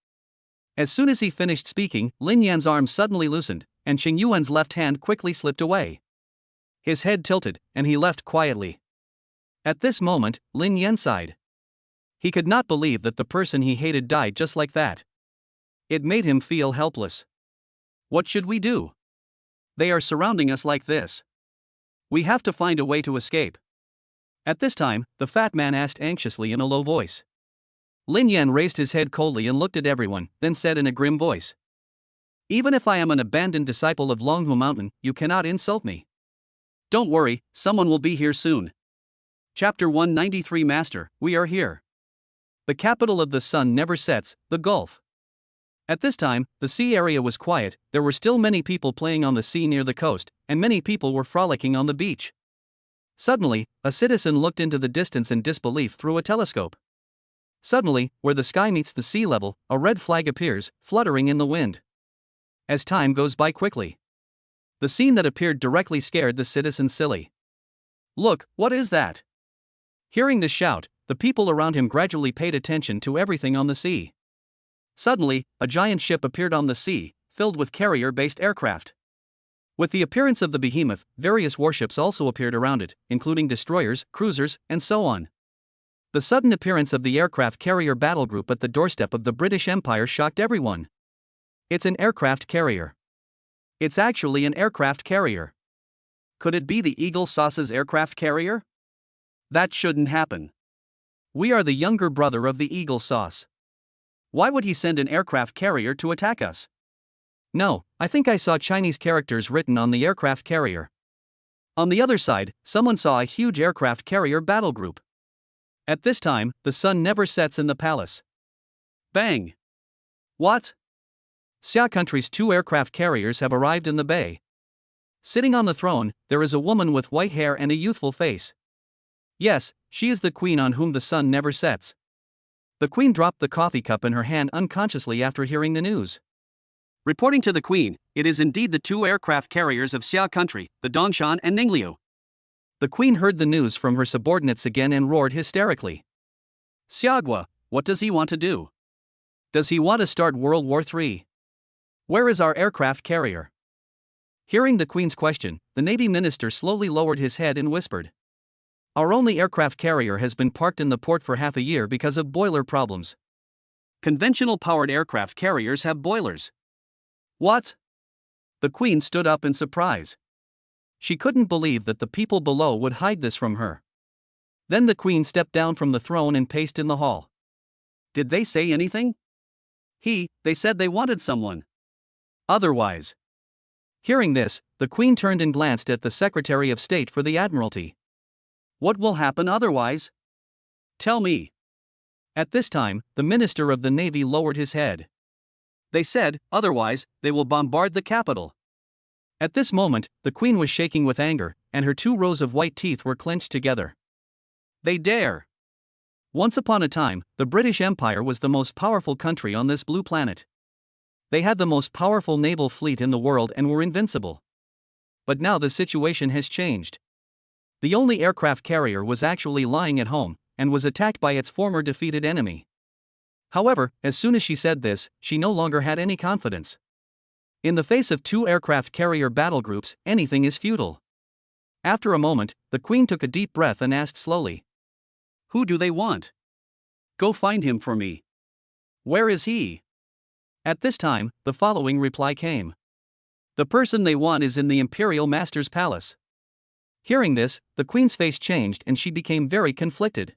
As soon as he finished speaking, Lin Yan's arm suddenly loosened, and Qing Yuan's left hand quickly slipped away. His head tilted, and he left quietly. At this moment, Lin Yan sighed. He could not believe that the person he hated died just like that. It made him feel helpless. What should we do? They are surrounding us like this. We have to find a way to escape. At this time, the fat man asked anxiously in a low voice. Lin Yan raised his head coldly and looked at everyone, then said in a grim voice. Even if I am an abandoned disciple of Longhu Mountain, you cannot insult me. Don't worry, someone will be here soon. Chapter 193 Master, we are here. The capital of the sun never sets, the Gulf. At this time, the sea area was quiet, there were still many people playing on the sea near the coast, and many people were frolicking on the beach. Suddenly, a citizen looked into the distance in disbelief through a telescope. Suddenly, where the sky meets the sea level, a red flag appears, fluttering in the wind. As time goes by quickly, the scene that appeared directly scared the citizen silly. Look, what is that? Hearing this shout, the people around him gradually paid attention to everything on the sea. Suddenly, a giant ship appeared on the sea, filled with carrier-based aircraft. With the appearance of the behemoth, various warships also appeared around it, including destroyers, cruisers, and so on. The sudden appearance of the aircraft carrier battle group at the doorstep of the British Empire shocked everyone. It's an aircraft carrier. It's actually an aircraft carrier. Could it be the Eagle Sauce's aircraft carrier? That shouldn't happen. We are the younger brother of the Eagle Sauce. Why would he send an aircraft carrier to attack us? No, I think I saw Chinese characters written on the aircraft carrier. On the other side, someone saw a huge aircraft carrier battle group. At this time, the sun never sets in the palace. Bang! What? Xia country's 2 aircraft carriers have arrived in the bay. Sitting on the throne, there is a woman with white hair and a youthful face. Yes, she is the queen on whom the sun never sets. The queen dropped the coffee cup in her hand unconsciously after hearing the news. Reporting to the queen, it is indeed the 2 aircraft carriers of Xia country, the Dongshan and Ningliu. The queen heard the news from her subordinates again and roared hysterically. Xiagua, what does he want to do? Does he want to start World War III? Where is our aircraft carrier? Hearing the queen's question, the Navy minister slowly lowered his head and whispered. Our only aircraft carrier has been parked in the port for half a year because of boiler problems. Conventional powered aircraft carriers have boilers. What? The queen stood up in surprise. She couldn't believe that the people below would hide this from her. Then the queen stepped down from the throne and paced in the hall. Did they say anything? They said they wanted someone. Otherwise. Hearing this, the queen turned and glanced at the Secretary of State for the Admiralty. What will happen otherwise? Tell me. At this time, the Minister of the Navy lowered his head. They said, otherwise, they will bombard the capital. At this moment, the queen was shaking with anger, and her 2 rows of white teeth were clenched together. They dare. Once upon a time, the British Empire was the most powerful country on this blue planet. They had the most powerful naval fleet in the world and were invincible. But now the situation has changed. The only aircraft carrier was actually lying at home, and was attacked by its former defeated enemy. However, as soon as she said this, she no longer had any confidence. In the face of 2 aircraft carrier battle groups, anything is futile. After a moment, the queen took a deep breath and asked slowly. Who do they want? Go find him for me. Where is he? At this time, the following reply came. The person they want is in the Imperial Master's palace. Hearing this, the queen's face changed and she became very conflicted.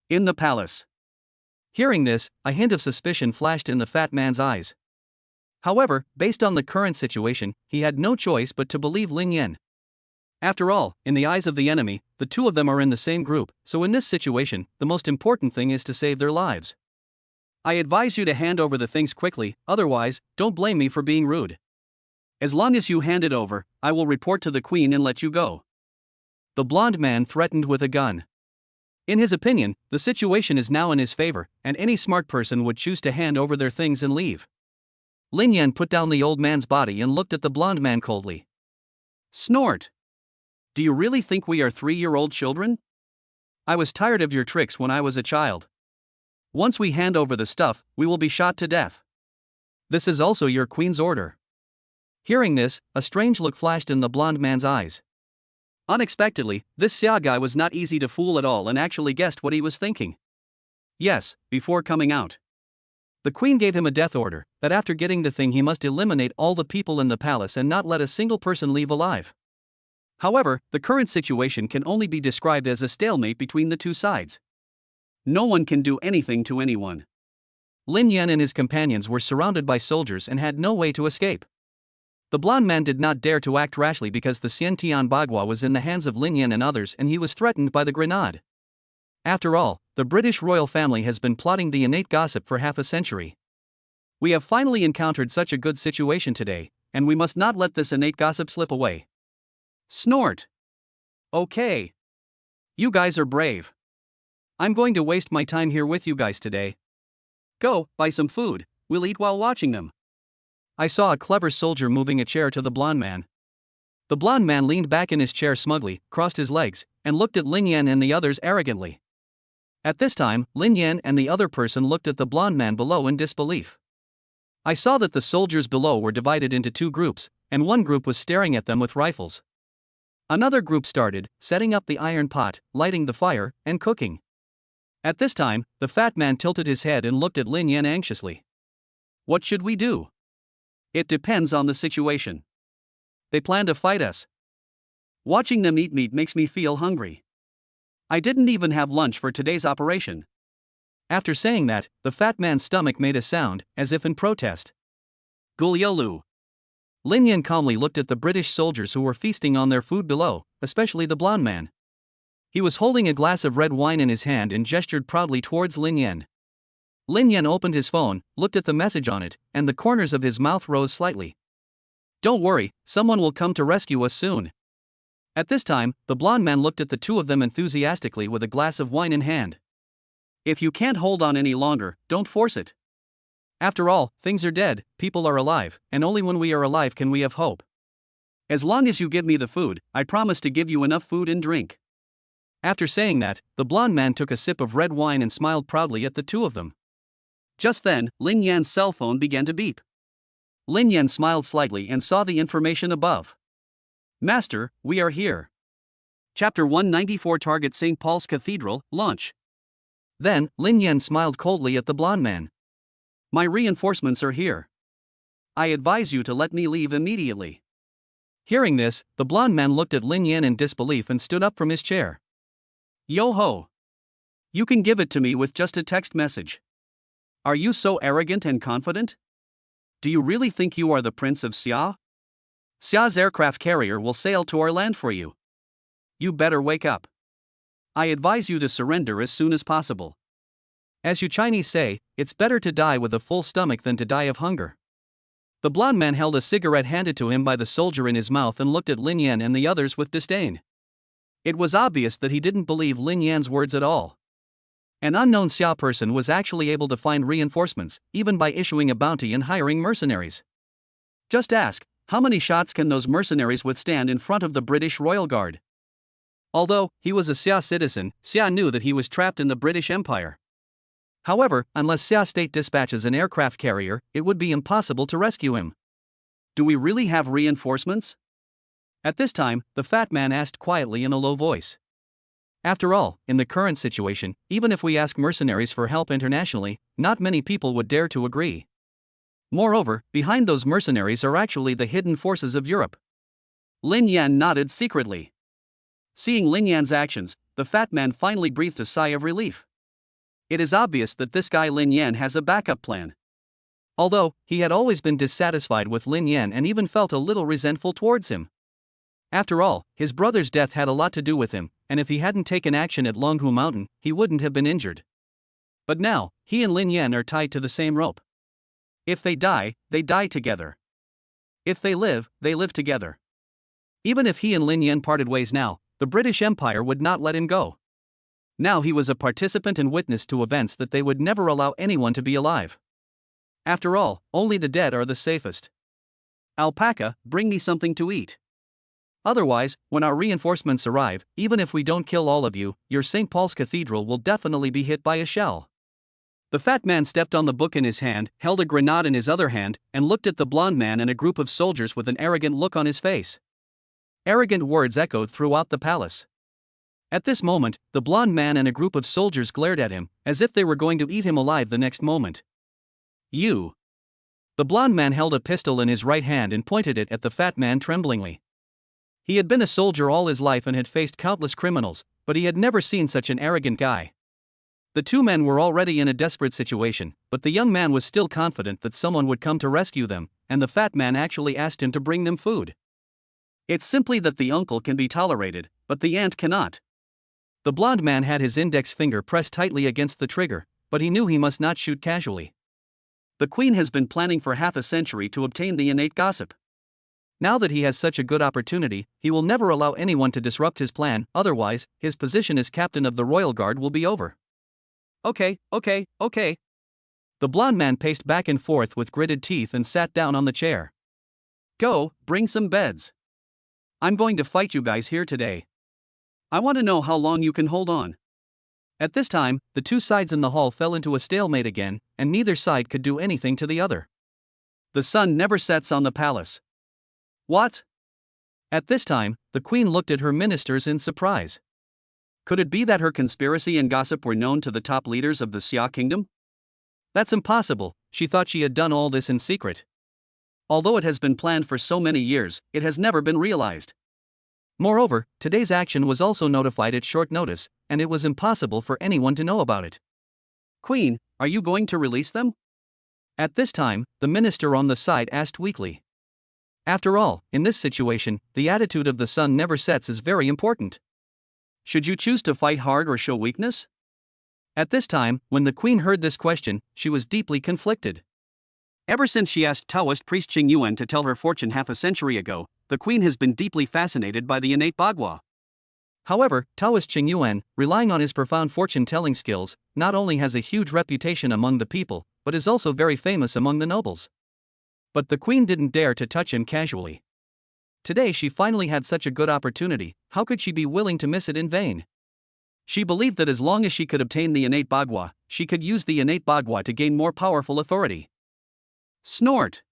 In the palace. Hearing this, a hint of suspicion flashed in the fat man's eyes. However, based on the current situation, he had no choice but to believe Lin Yan. After all, in the eyes of the enemy, the 2 of them are in the same group, so in this situation, the most important thing is to save their lives. I advise you to hand over the things quickly, otherwise, don't blame me for being rude. As long as you hand it over, I will report to the queen and let you go. The blonde man threatened with a gun. In his opinion, the situation is now in his favor, and any smart person would choose to hand over their things and leave. Lin Yan put down the old man's body and looked at the blonde man coldly. Snort! Do you really think we are 3-year-old children? I was tired of your tricks when I was a child. Once we hand over the stuff, we will be shot to death. This is also your queen's order. Hearing this, a strange look flashed in the blonde man's eyes. Unexpectedly, this Xia guy was not easy to fool at all and actually guessed what he was thinking. Yes, before coming out. The queen gave him a death order, that after getting the thing he must eliminate all the people in the palace and not let a single person leave alive. However, the current situation can only be described as a stalemate between the 2 sides. No one can do anything to anyone. Lin Yan and his companions were surrounded by soldiers and had no way to escape. The blonde man did not dare to act rashly because the Xiantian Bagua was in the hands of Lin Yan and others and he was threatened by the grenade. After all, the British royal family has been plotting the innate gossip for half a century. We have finally encountered such a good situation today, and we must not let this innate gossip slip away. Snort! Okay. You guys are brave. I'm going to waste my time here with you guys today. Go, buy some food, we'll eat while watching them. I saw a clever soldier moving a chair to the blonde man. The blonde man leaned back in his chair smugly, crossed his legs, and looked at Lin Yan and the others arrogantly. At this time, Lin Yan and the other person looked at the blonde man below in disbelief. I saw that the soldiers below were divided into two groups, and one group was staring at them with rifles. Another group started, setting up the iron pot, lighting the fire, and cooking. At this time, the fat man tilted his head and looked at Lin Yan anxiously. What should we do? It depends on the situation. They plan to fight us. Watching them eat meat makes me feel hungry. I didn't even have lunch for today's operation. After saying that, the fat man's stomach made a sound, as if in protest. Guliolu. Lin Yan calmly looked at the British soldiers who were feasting on their food below, especially the blonde man. He was holding a glass of red wine in his hand and gestured proudly towards Lin Yan. Lin Yan opened his phone, looked at the message on it, and the corners of his mouth rose slightly. Don't worry, someone will come to rescue us soon. At this time, the blonde man looked at the two of them enthusiastically with a glass of wine in hand. If you can't hold on any longer, don't force it. After all, things are dead, people are alive, and only when we are alive can we have hope. As long as you give me the food, I promise to give you enough food and drink. After saying that, the blonde man took a sip of red wine and smiled proudly at the two of them. Just then, Lin Yan's cell phone began to beep. Lin Yan smiled slightly and saw the information above. Master, we are here. Chapter 194 Target St. Paul's Cathedral, Launch. Then, Lin Yan smiled coldly at the blonde man. My reinforcements are here. I advise you to let me leave immediately. Hearing this, the blonde man looked at Lin Yan in disbelief and stood up from his chair. Yo ho! You can give it to me with just a text message. Are you so arrogant and confident? Do you really think you are the Prince of Xia? Xia's aircraft carrier will sail to our land for you. You better wake up. I advise you to surrender as soon as possible. As you Chinese say, it's better to die with a full stomach than to die of hunger. The blonde man held a cigarette handed to him by the soldier in his mouth and looked at Lin Yan and the others with disdain. It was obvious that he didn't believe Lin Yan's words at all. An unknown Xia person was actually able to find reinforcements, even by issuing a bounty and hiring mercenaries. Just ask, how many shots can those mercenaries withstand in front of the British Royal Guard? Although he was a Xia citizen, Xia knew that he was trapped in the British Empire. However, unless Xia state dispatches an aircraft carrier, it would be impossible to rescue him. Do we really have reinforcements? At this time, the fat man asked quietly in a low voice. After all, in the current situation, even if we ask mercenaries for help internationally, not many people would dare to agree. Moreover, behind those mercenaries are actually the hidden forces of Europe. Lin Yan nodded secretly. Seeing Lin Yan's actions, the fat man finally breathed a sigh of relief. It is obvious that this guy Lin Yan has a backup plan. Although, he had always been dissatisfied with Lin Yan and even felt a little resentful towards him. After all, his brother's death had a lot to do with him, and if he hadn't taken action at Longhu Mountain, he wouldn't have been injured. But now, he and Lin Yan are tied to the same rope. If they die together. If they live together. Even if he and Lin Yan parted ways now, the British Empire would not let him go. Now he was a participant and witness to events that they would never allow anyone to be alive. After all, only the dead are the safest. Alpaca, bring me something to eat. Otherwise, when our reinforcements arrive, even if we don't kill all of you, your St. Paul's Cathedral will definitely be hit by a shell. The fat man stepped on the book in his hand, held a grenade in his other hand, and looked at the blonde man and a group of soldiers with an arrogant look on his face. Arrogant words echoed throughout the palace. At this moment, the blonde man and a group of soldiers glared at him, as if they were going to eat him alive the next moment. You. The blonde man held a pistol in his right hand and pointed it at the fat man tremblingly. He had been a soldier all his life and had faced countless criminals, but he had never seen such an arrogant guy. The two men were already in a desperate situation, but the young man was still confident that someone would come to rescue them, and the fat man actually asked him to bring them food. It's simply that the uncle can be tolerated, but the aunt cannot. The blonde man had his index finger pressed tightly against the trigger, but he knew he must not shoot casually. The queen has been planning for half a century to obtain the innate gossip. Now that he has such a good opportunity, he will never allow anyone to disrupt his plan, otherwise, his position as captain of the royal guard will be over. Okay. The blonde man paced back and forth with gritted teeth and sat down on the chair. Go, bring some beds. I'm going to fight you guys here today. I want to know how long you can hold on. At this time, the two sides in the hall fell into a stalemate again, and neither side could do anything to the other. The sun never sets on the palace. What? At this time, the queen looked at her ministers in surprise. Could it be that her conspiracy and gossip were known to the top leaders of the Xia kingdom? That's impossible, she thought she had done all this in secret. Although it has been planned for so many years, it has never been realized. Moreover, today's action was also notified at short notice, and it was impossible for anyone to know about it. Queen, are you going to release them? At this time, the minister on the side asked weakly. After all, in this situation, the attitude of the sun never sets is very important. Should you choose to fight hard or show weakness? At this time, when the queen heard this question, she was deeply conflicted. Ever since she asked Taoist priest Qing Yuan to tell her fortune half a century ago, the queen has been deeply fascinated by the innate bagua. However, Taoist Qing Yuan, relying on his profound fortune-telling skills, not only has a huge reputation among the people, but is also very famous among the nobles. But the queen didn't dare to touch him casually. Today she finally had such a good opportunity, how could she be willing to miss it in vain? She believed that as long as she could obtain the innate bagua, she could use the innate bagua to gain more powerful authority. Snort!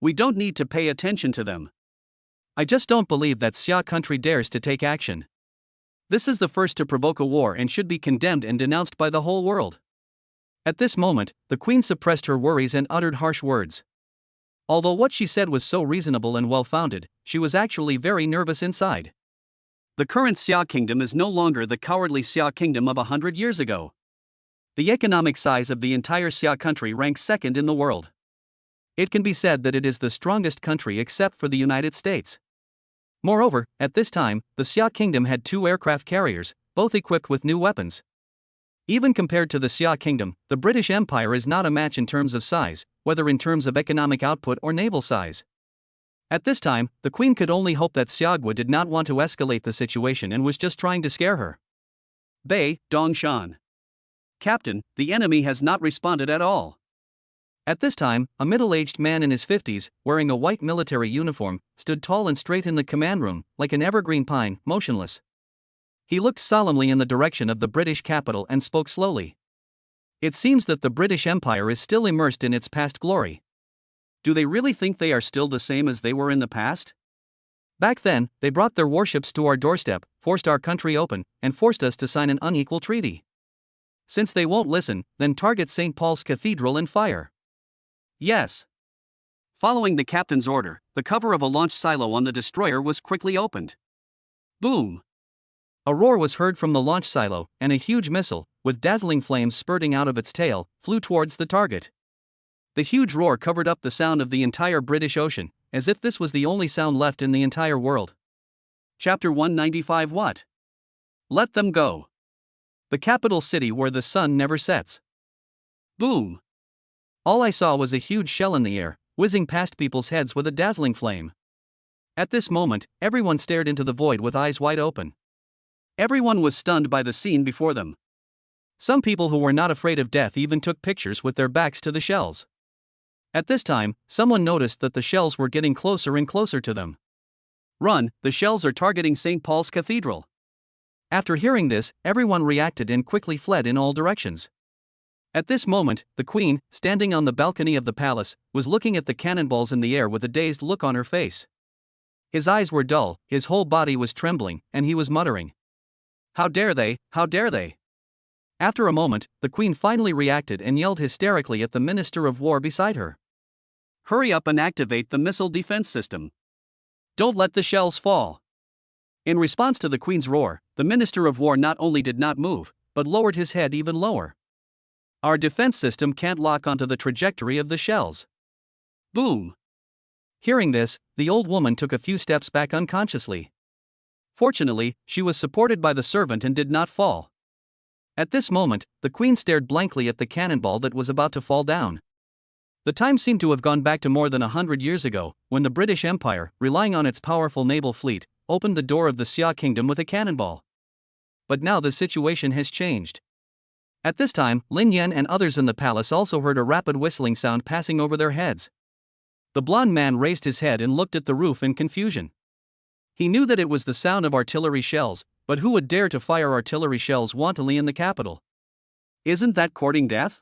We don't need to pay attention to them. I just don't believe that Xia country dares to take action. This is the first to provoke a war and should be condemned and denounced by the whole world. At this moment, the queen suppressed her worries and uttered harsh words. Although what she said was so reasonable and well-founded, she was actually very nervous inside. The current Xia kingdom is no longer the cowardly Xia kingdom of 100 years ago. The economic size of the entire Xia country ranks second in the world. It can be said that it is the strongest country except for the United States. Moreover, at this time, the Xia kingdom had 2 aircraft carriers, both equipped with new weapons. Even compared to the Xia kingdom, the British Empire is not a match in terms of size, whether in terms of economic output or naval size. At this time, the queen could only hope that Xiagua did not want to escalate the situation and was just trying to scare her. Bei, Dongshan. Captain, the enemy has not responded at all. At this time, a middle-aged man in his 50s, wearing a white military uniform, stood tall and straight in the command room, like an evergreen pine, motionless. He looked solemnly in the direction of the British capital and spoke slowly. It seems that the British Empire is still immersed in its past glory. Do they really think they are still the same as they were in the past? Back then, they brought their warships to our doorstep, forced our country open, and forced us to sign an unequal treaty. Since they won't listen, then target St. Paul's Cathedral and fire. Yes. Following the captain's order, the cover of a launch silo on the destroyer was quickly opened. Boom! A roar was heard from the launch silo, and a huge missile, with dazzling flames spurting out of its tail, flew towards the target. The huge roar covered up the sound of the entire British Ocean, as if this was the only sound left in the entire world. Chapter 195 What? Let them go. The capital city where the sun never sets. Boom! All I saw was a huge shell in the air, whizzing past people's heads with a dazzling flame. At this moment, everyone stared into the void with eyes wide open. Everyone was stunned by the scene before them. Some people who were not afraid of death even took pictures with their backs to the shells. At this time, someone noticed that the shells were getting closer and closer to them. Run, the shells are targeting St. Paul's Cathedral. After hearing this, everyone reacted and quickly fled in all directions. At this moment, the queen, standing on the balcony of the palace, was looking at the cannonballs in the air with a dazed look on her face. His eyes were dull, his whole body was trembling, and he was muttering, "How dare they, how dare they?" After a moment, the queen finally reacted and yelled hysterically at the Minister of War beside her. "Hurry up and activate the missile defense system. Don't let the shells fall." In response to the queen's roar, the Minister of War not only did not move, but lowered his head even lower. "Our defense system can't lock onto the trajectory of the shells." Boom! Hearing this, the old woman took a few steps back unconsciously. Fortunately, she was supported by the servant and did not fall. At this moment, the queen stared blankly at the cannonball that was about to fall down. The time seemed to have gone back to more than 100 years ago, when the British Empire, relying on its powerful naval fleet, opened the door of the Xia kingdom with a cannonball. But now the situation has changed. At this time, Lin Yan and others in the palace also heard a rapid whistling sound passing over their heads. The blond man raised his head and looked at the roof in confusion. He knew that it was the sound of artillery shells, but who would dare to fire artillery shells wantonly in the capital? Isn't that courting death?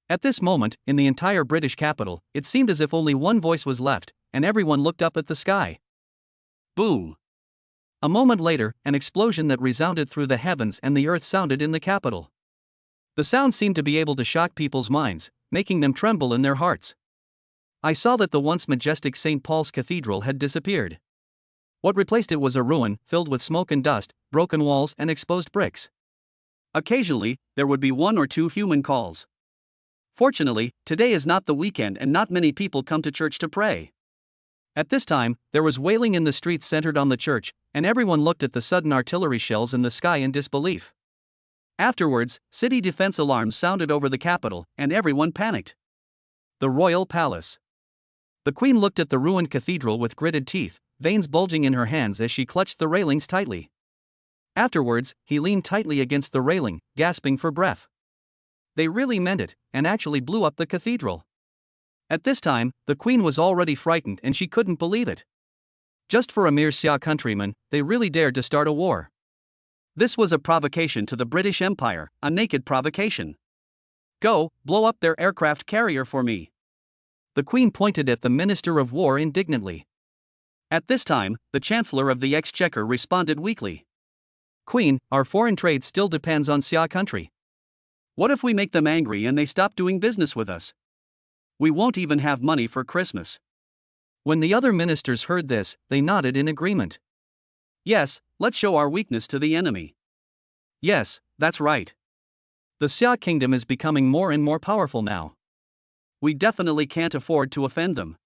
At this moment, in the entire British capital, it seemed as if only one voice was left, and everyone looked up at the sky. Boom! A moment later, an explosion that resounded through the heavens and the earth sounded in the capital. The sound seemed to be able to shock people's minds, making them tremble in their hearts. I saw that the once majestic St. Paul's Cathedral had disappeared. What replaced it was a ruin, filled with smoke and dust, broken walls and exposed bricks. Occasionally, there would be one or two human calls. Fortunately, today is not the weekend and not many people come to church to pray. At this time, there was wailing in the streets centered on the church, and everyone looked at the sudden artillery shells in the sky in disbelief. Afterwards, city defense alarms sounded over the capital, and everyone panicked. The Royal Palace. The Queen looked at the ruined cathedral with gritted teeth, veins bulging in her hands as she clutched the railings tightly. Afterwards, he leaned tightly against the railing, gasping for breath. They really meant it, and actually blew up the cathedral. At this time, the Queen was already frightened and she couldn't believe it. Just for a mere Xia countryman, they really dared to start a war. This was a provocation to the British Empire, a naked provocation. Go, blow up their aircraft carrier for me. The Queen pointed at the Minister of War indignantly. At this time, the Chancellor of the Exchequer responded weakly. Queen, our foreign trade still depends on Xia country. What if we make them angry and they stop doing business with us? We won't even have money for Christmas. When the other ministers heard this, they nodded in agreement. Yes, let's show our weakness to the enemy. Yes, that's right. The Xia kingdom is becoming more and more powerful now. We definitely can't afford to offend them.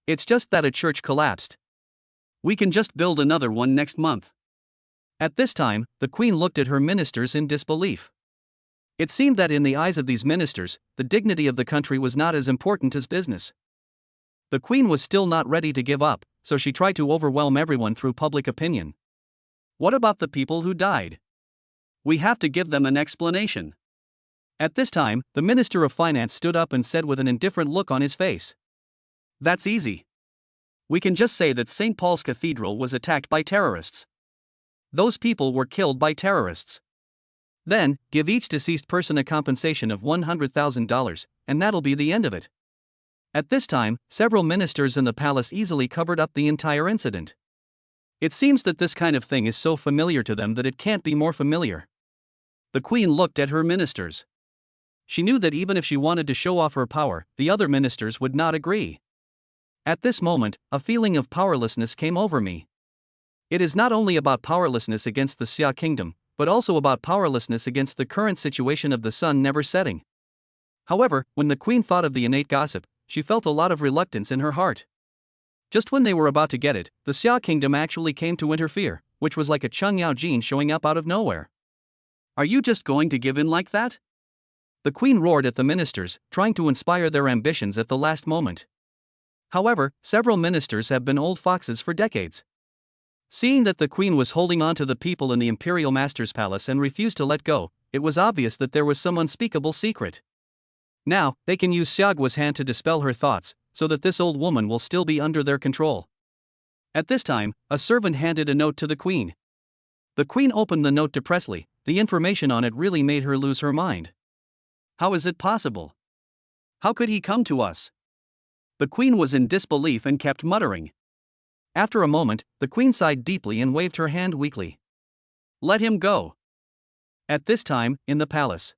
It's just that a church collapsed. We can just build another one next month. At this time, the Queen looked at her ministers in disbelief. It seemed that in the eyes of these ministers, the dignity of the country was not as important as business. The Queen was still not ready to give up, so she tried to overwhelm everyone through public opinion. What about the people who died? We have to give them an explanation. At this time, the Minister of Finance stood up and said with an indifferent look on his face. That's easy. We can just say that St. Paul's Cathedral was attacked by terrorists. Those people were killed by terrorists. Then, give each deceased person a compensation of $100,000, and that'll be the end of it. At this time, several ministers in the palace easily covered up the entire incident. It seems that this kind of thing is so familiar to them that it can't be more familiar. The Queen looked at her ministers. She knew that even if she wanted to show off her power, the other ministers would not agree. At this moment, a feeling of powerlessness came over me. It is not only about powerlessness against the Xia kingdom, but also about powerlessness against the current situation of the sun never setting. However, when the Queen thought of the innate gossip, she felt a lot of reluctance in her heart. Just when they were about to get it, the Xia kingdom actually came to interfere, which was like a Cheng Yao Jin showing up out of nowhere. Are you just going to give in like that? The Queen roared at the ministers, trying to inspire their ambitions at the last moment. However, several ministers have been old foxes for decades. Seeing that the Queen was holding on to the people in the Imperial Master's palace and refused to let go, it was obvious that there was some unspeakable secret. Now, they can use Xiaoguo's hand to dispel her thoughts, so that this old woman will still be under their control. At this time, a servant handed a note to the Queen. The Queen opened the note depressively. The information on it really made her lose her mind. How is it possible? How could he come to us? The Queen was in disbelief and kept muttering. After a moment, the Queen sighed deeply and waved her hand weakly. Let him go. At this time, in the palace.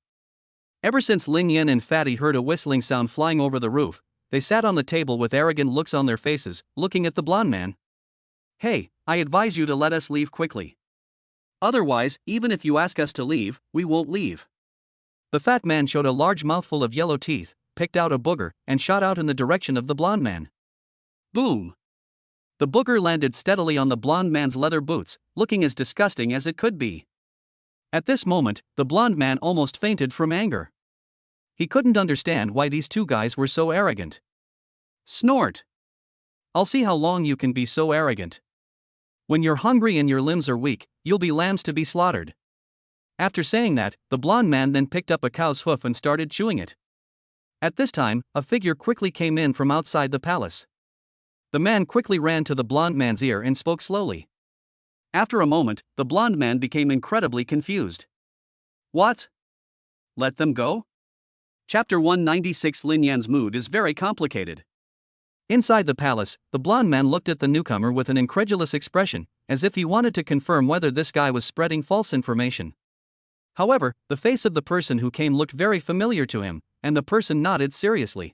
Ever since Lin Yan and Fatty heard a whistling sound flying over the roof, they sat on the table with arrogant looks on their faces, looking at the blonde man. Hey, I advise you to let us leave quickly. Otherwise, even if you ask us to leave, we won't leave. The fat man showed a large mouthful of yellow teeth, picked out a booger, and shot out in the direction of the blonde man. Boom! The booger landed steadily on the blonde man's leather boots, looking as disgusting as it could be. At this moment, the blonde man almost fainted from anger. He couldn't understand why these two guys were so arrogant. Snort! I'll see how long you can be so arrogant. When you're hungry and your limbs are weak, you'll be lambs to be slaughtered. After saying that, the blonde man then picked up a cow's hoof and started chewing it. At this time, a figure quickly came in from outside the palace. The man quickly ran to the blonde man's ear and spoke slowly. After a moment, the blonde man became incredibly confused. What? Let them go? Chapter 196. Lin Yan's mood is very complicated. Inside the palace, the blonde man looked at the newcomer with an incredulous expression, as if he wanted to confirm whether this guy was spreading false information. However, the face of the person who came looked very familiar to him, and the person nodded seriously.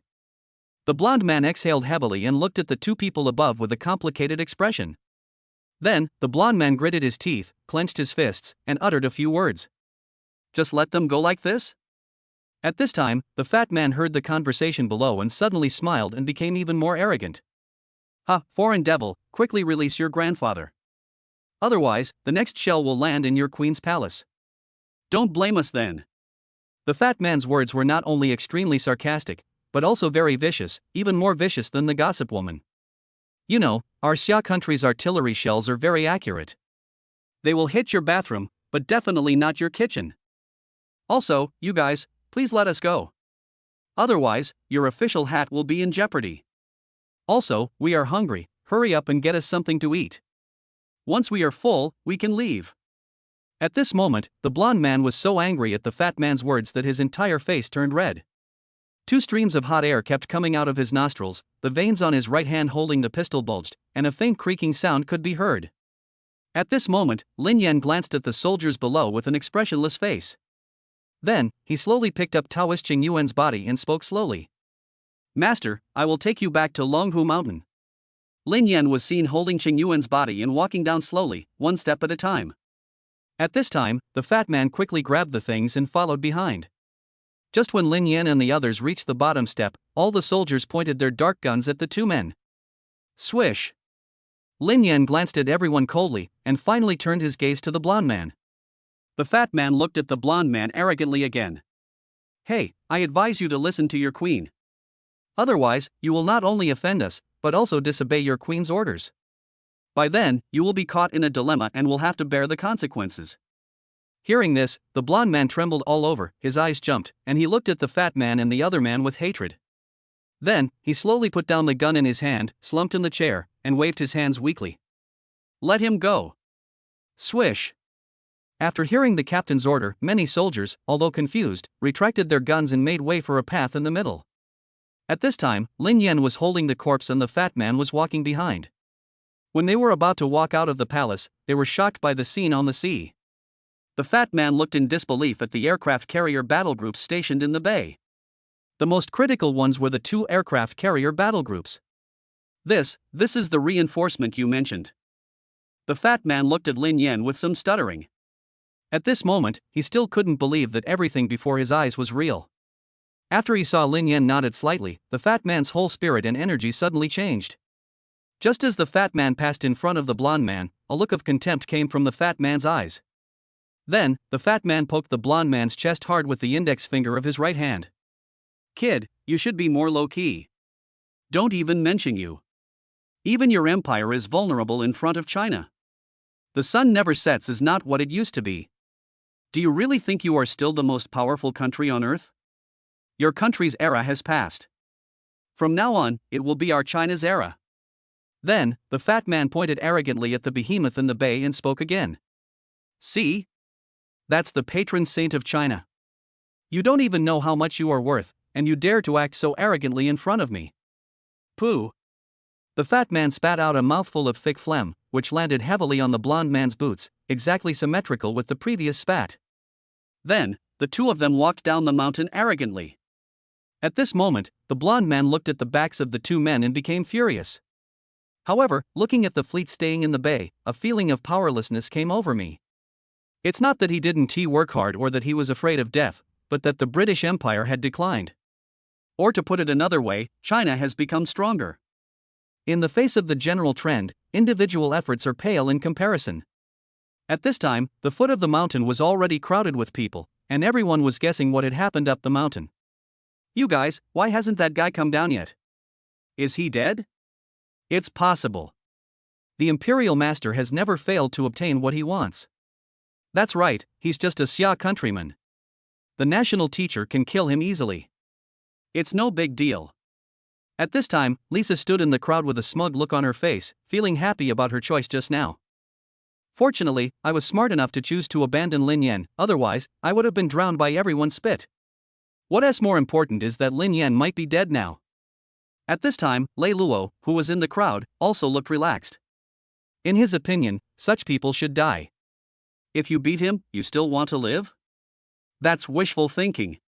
The blonde man exhaled heavily and looked at the two people above with a complicated expression. Then, the blonde man gritted his teeth, clenched his fists, and uttered a few words. Just let them go like this? At this time, the fat man heard the conversation below and suddenly smiled and became even more arrogant. Ha, foreign devil, quickly release your grandfather. Otherwise, the next shell will land in your queen's palace. Don't blame us then. The fat man's words were not only extremely sarcastic, but also very vicious, even more vicious than the gossip woman. You know, our Xia country's artillery shells are very accurate. They will hit your bathroom, but definitely not your kitchen. Also, you guys, please let us go. Otherwise, your official hat will be in jeopardy. Also, we are hungry, hurry up and get us something to eat. Once we are full, we can leave. At this moment, the blonde man was so angry at the fat man's words that his entire face turned red. Two streams of hot air kept coming out of his nostrils, the veins on his right hand holding the pistol bulged, and a faint creaking sound could be heard. At this moment, Lin Yan glanced at the soldiers below with an expressionless face. Then, he slowly picked up Taoist Qing Yuan's body and spoke slowly. Master, I will take you back to Longhu Mountain. Lin Yan was seen holding Qing Yuan's body and walking down slowly, one step at a time. At this time, the fat man quickly grabbed the things and followed behind. Just when Lin Yan and the others reached the bottom step, all the soldiers pointed their dark guns at the two men. Swish! Lin Yan glanced at everyone coldly, and finally turned his gaze to the blonde man. The fat man looked at the blonde man arrogantly again. Hey, I advise you to listen to your queen. Otherwise, you will not only offend us, but also disobey your queen's orders. By then, you will be caught in a dilemma and will have to bear the consequences. Hearing this, the blonde man trembled all over, his eyes jumped, and he looked at the fat man and the other man with hatred. Then, he slowly put down the gun in his hand, slumped in the chair, and waved his hands weakly. Let him go. Swish! After hearing the captain's order, many soldiers, although confused, retracted their guns and made way for a path in the middle. At this time, Lin Yan was holding the corpse and the fat man was walking behind. When they were about to walk out of the palace, they were shocked by the scene on the sea. The fat man looked in disbelief at the aircraft carrier battle groups stationed in the bay. The most critical ones were the two aircraft carrier battle groups. This is the reinforcement you mentioned. The fat man looked at Lin Yan with some stuttering. At this moment, he still couldn't believe that everything before his eyes was real. After he saw Lin Yan nodded slightly, the fat man's whole spirit and energy suddenly changed. Just as the fat man passed in front of the blonde man, a look of contempt came from the fat man's eyes. Then, the fat man poked the blonde man's chest hard with the index finger of his right hand. Kid, you should be more low-key. Don't even mention you. Even your empire is vulnerable in front of China. The sun never sets is not what it used to be. Do you really think you are still the most powerful country on earth? Your country's era has passed. From now on, it will be our China's era. Then, the fat man pointed arrogantly at the behemoth in the bay and spoke again. See? That's the patron saint of China. You don't even know how much you are worth, and you dare to act so arrogantly in front of me. Pooh! The fat man spat out a mouthful of thick phlegm, which landed heavily on the blonde man's boots, exactly symmetrical with the previous spat. Then, the two of them walked down the mountain arrogantly. At this moment, the blonde man looked at the backs of the two men and became furious. However, looking at the fleet staying in the bay, a feeling of powerlessness came over me. It's not that he didn't work hard or that he was afraid of death, but that the British Empire had declined. Or to put it another way, China has become stronger. In the face of the general trend, individual efforts are pale in comparison. At this time, the foot of the mountain was already crowded with people, and everyone was guessing what had happened up the mountain. You guys, why hasn't that guy come down yet? Is he dead? It's possible. The Imperial Master has never failed to obtain what he wants. That's right, he's just a Xia countryman. The national teacher can kill him easily. It's no big deal. At this time, Lisa stood in the crowd with a smug look on her face, feeling happy about her choice just now. Fortunately, I was smart enough to choose to abandon Lin Yan, otherwise, I would have been drowned by everyone's spit. What's more important is that Lin Yan might be dead now. At this time, Lei Luo, who was in the crowd, also looked relaxed. In his opinion, such people should die. If you beat him, you still want to live? That's wishful thinking.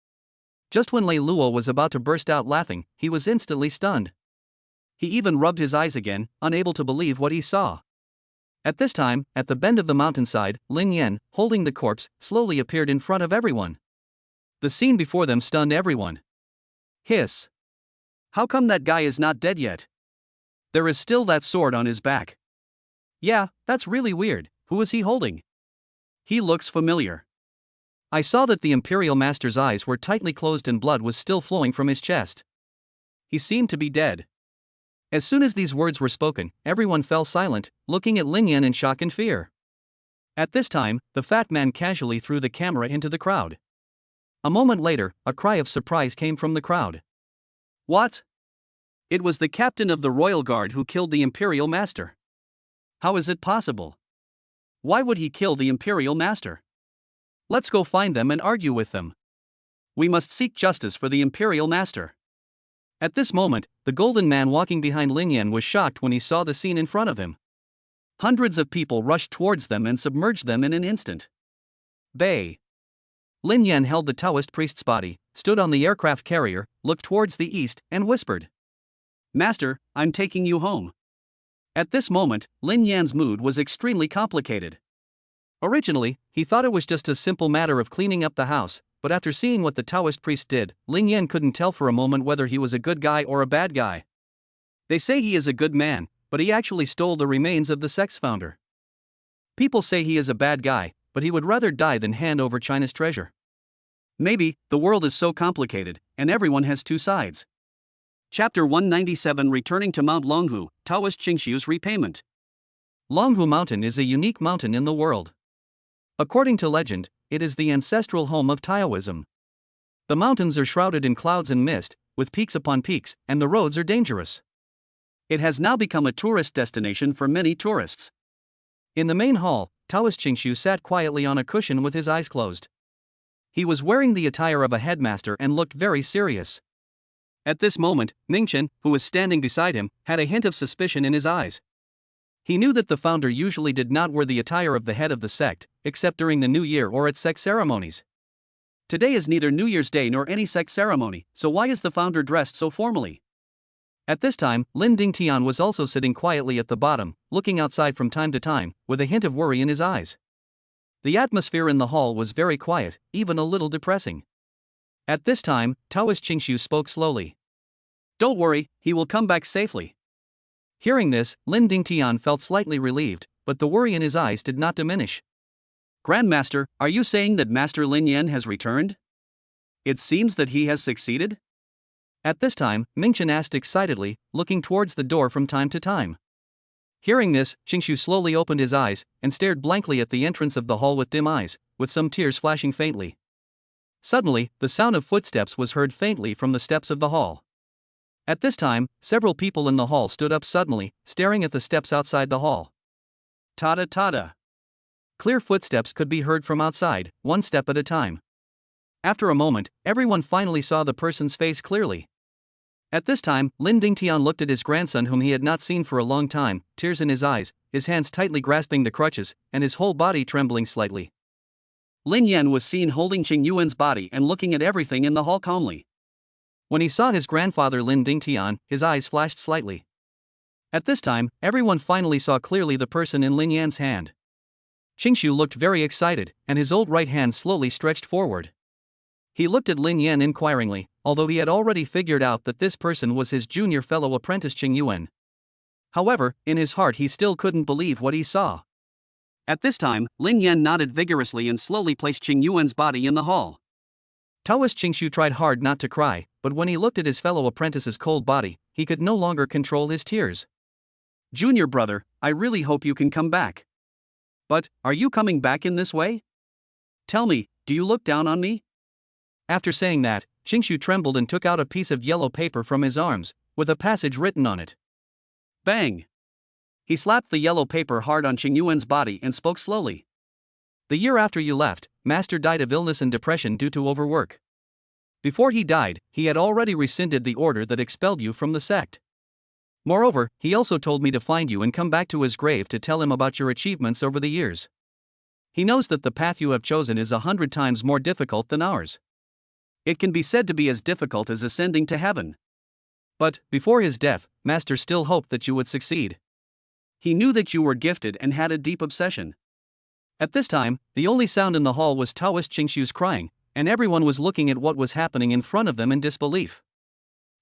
Just when Lei Luo was about to burst out laughing, he was instantly stunned. He even rubbed his eyes again, unable to believe what he saw. At this time, at the bend of the mountainside, Lin Yan, holding the corpse, slowly appeared in front of everyone. The scene before them stunned everyone. Hiss. How come that guy is not dead yet? There is still that sword on his back. Yeah, that's really weird. Who is he holding? He looks familiar. I saw that the Imperial Master's eyes were tightly closed and blood was still flowing from his chest. He seemed to be dead. As soon as these words were spoken, everyone fell silent, looking at Lin Yan in shock and fear. At this time, the fat man casually threw the camera into the crowd. A moment later, a cry of surprise came from the crowd. What? It was the captain of the royal guard who killed the Imperial Master. How is it possible? Why would he kill the Imperial Master? Let's go find them and argue with them. We must seek justice for the Imperial Master. At this moment, the golden man walking behind Lin Yan was shocked when he saw the scene in front of him. Hundreds of people rushed towards them and submerged them in an instant. Bay. Lin Yan held the Taoist priest's body, stood on the aircraft carrier, looked towards the east, and whispered, Master, I'm taking you home. At this moment, Lin Yan's mood was extremely complicated. Originally, he thought it was just a simple matter of cleaning up the house, but after seeing what the Taoist priest did, Lin Yan couldn't tell for a moment whether he was a good guy or a bad guy. They say he is a good man, but he actually stole the remains of the sect's founder. People say he is a bad guy, but he would rather die than hand over China's treasure. Maybe, the world is so complicated, and everyone has two sides. Chapter 197 Returning to Mount Longhu, Taoist Qingshu's Repayment. Longhu Mountain is a unique mountain in the world. According to legend, it is the ancestral home of Taoism. The mountains are shrouded in clouds and mist, with peaks upon peaks, and the roads are dangerous. It has now become a tourist destination for many tourists. In the main hall, Taoist Qingshu sat quietly on a cushion with his eyes closed. He was wearing the attire of a headmaster and looked very serious. At this moment, Mingchen, who was standing beside him, had a hint of suspicion in his eyes. He knew that the founder usually did not wear the attire of the head of the sect, except during the New Year or at sect ceremonies. Today is neither New Year's Day nor any sect ceremony, so why is the founder dressed so formally? At this time, Lin Dingtian was also sitting quietly at the bottom, looking outside from time to time, with a hint of worry in his eyes. The atmosphere in the hall was very quiet, even a little depressing. At this time, Taoist Qingshu spoke slowly. Don't worry, he will come back safely. Hearing this, Lin Dingtian felt slightly relieved, but the worry in his eyes did not diminish. Grandmaster, are you saying that Master Lin Yan has returned? It seems that he has succeeded? At this time, Mingchen asked excitedly, looking towards the door from time to time. Hearing this, Qingshu slowly opened his eyes, and stared blankly at the entrance of the hall with dim eyes, with some tears flashing faintly. Suddenly, the sound of footsteps was heard faintly from the steps of the hall. At this time, several people in the hall stood up suddenly, staring at the steps outside the hall. Tada tada. Clear footsteps could be heard from outside, one step at a time. After a moment, everyone finally saw the person's face clearly. At this time, Lin Dingtian looked at his grandson whom he had not seen for a long time, tears in his eyes, his hands tightly grasping the crutches, and his whole body trembling slightly. Lin Yan was seen holding Qing Yuan's body and looking at everything in the hall calmly. When he saw his grandfather Lin Dingtian, his eyes flashed slightly. At this time, everyone finally saw clearly the person in Lin Yan's hand. Qingshu looked very excited, and his old right hand slowly stretched forward. He looked at Lin Yan inquiringly, although he had already figured out that this person was his junior fellow apprentice Qing Yuan. However, in his heart he still couldn't believe what he saw. At this time, Lin Yan nodded vigorously and slowly placed Qing Yuan's body in the hall. Taoist Qingshu tried hard not to cry, but when he looked at his fellow apprentice's cold body, he could no longer control his tears. Junior brother, I really hope you can come back. But, are you coming back in this way? Tell me, do you look down on me? After saying that, Qingshu trembled and took out a piece of yellow paper from his arms, with a passage written on it. Bang! He slapped the yellow paper hard on Qing Yuan's body and spoke slowly. The year after you left, Master died of illness and depression due to overwork. Before he died, he had already rescinded the order that expelled you from the sect. Moreover, he also told me to find you and come back to his grave to tell him about your achievements over the years. He knows that the path you have chosen is 100 times more difficult than ours. It can be said to be as difficult as ascending to heaven. But, before his death, Master still hoped that you would succeed. He knew that you were gifted and had a deep obsession. At this time, the only sound in the hall was Taoist Qingshu's crying, and everyone was looking at what was happening in front of them in disbelief.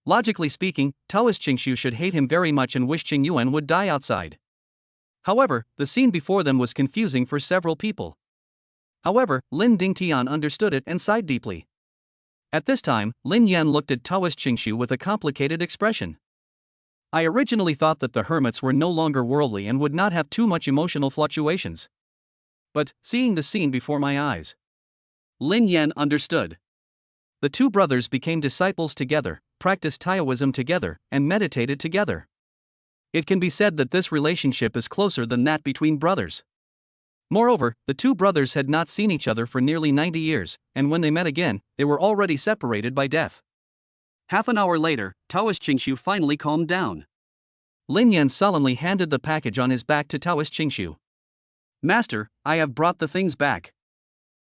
Logically speaking, Taoist Qingshu should hate him very much and wish Qing Yuan would die outside. However, the scene before them was confusing for several people. However, Lin Dingtian understood it and sighed deeply. At this time, Lin Yan looked at Taoist Qingshu with a complicated expression. I originally thought that the hermits were no longer worldly and would not have too much emotional fluctuations. But, seeing the scene before my eyes, Lin Yan understood. The two brothers became disciples together, practiced Taoism together, and meditated together. It can be said that this relationship is closer than that between brothers. Moreover, the two brothers had not seen each other for nearly 90 years, and when they met again, they were already separated by death. Half an hour later, Taoist Qingshu finally calmed down. Lin Yan solemnly handed the package on his back to Taoist Qingshu. Master, I have brought the things back.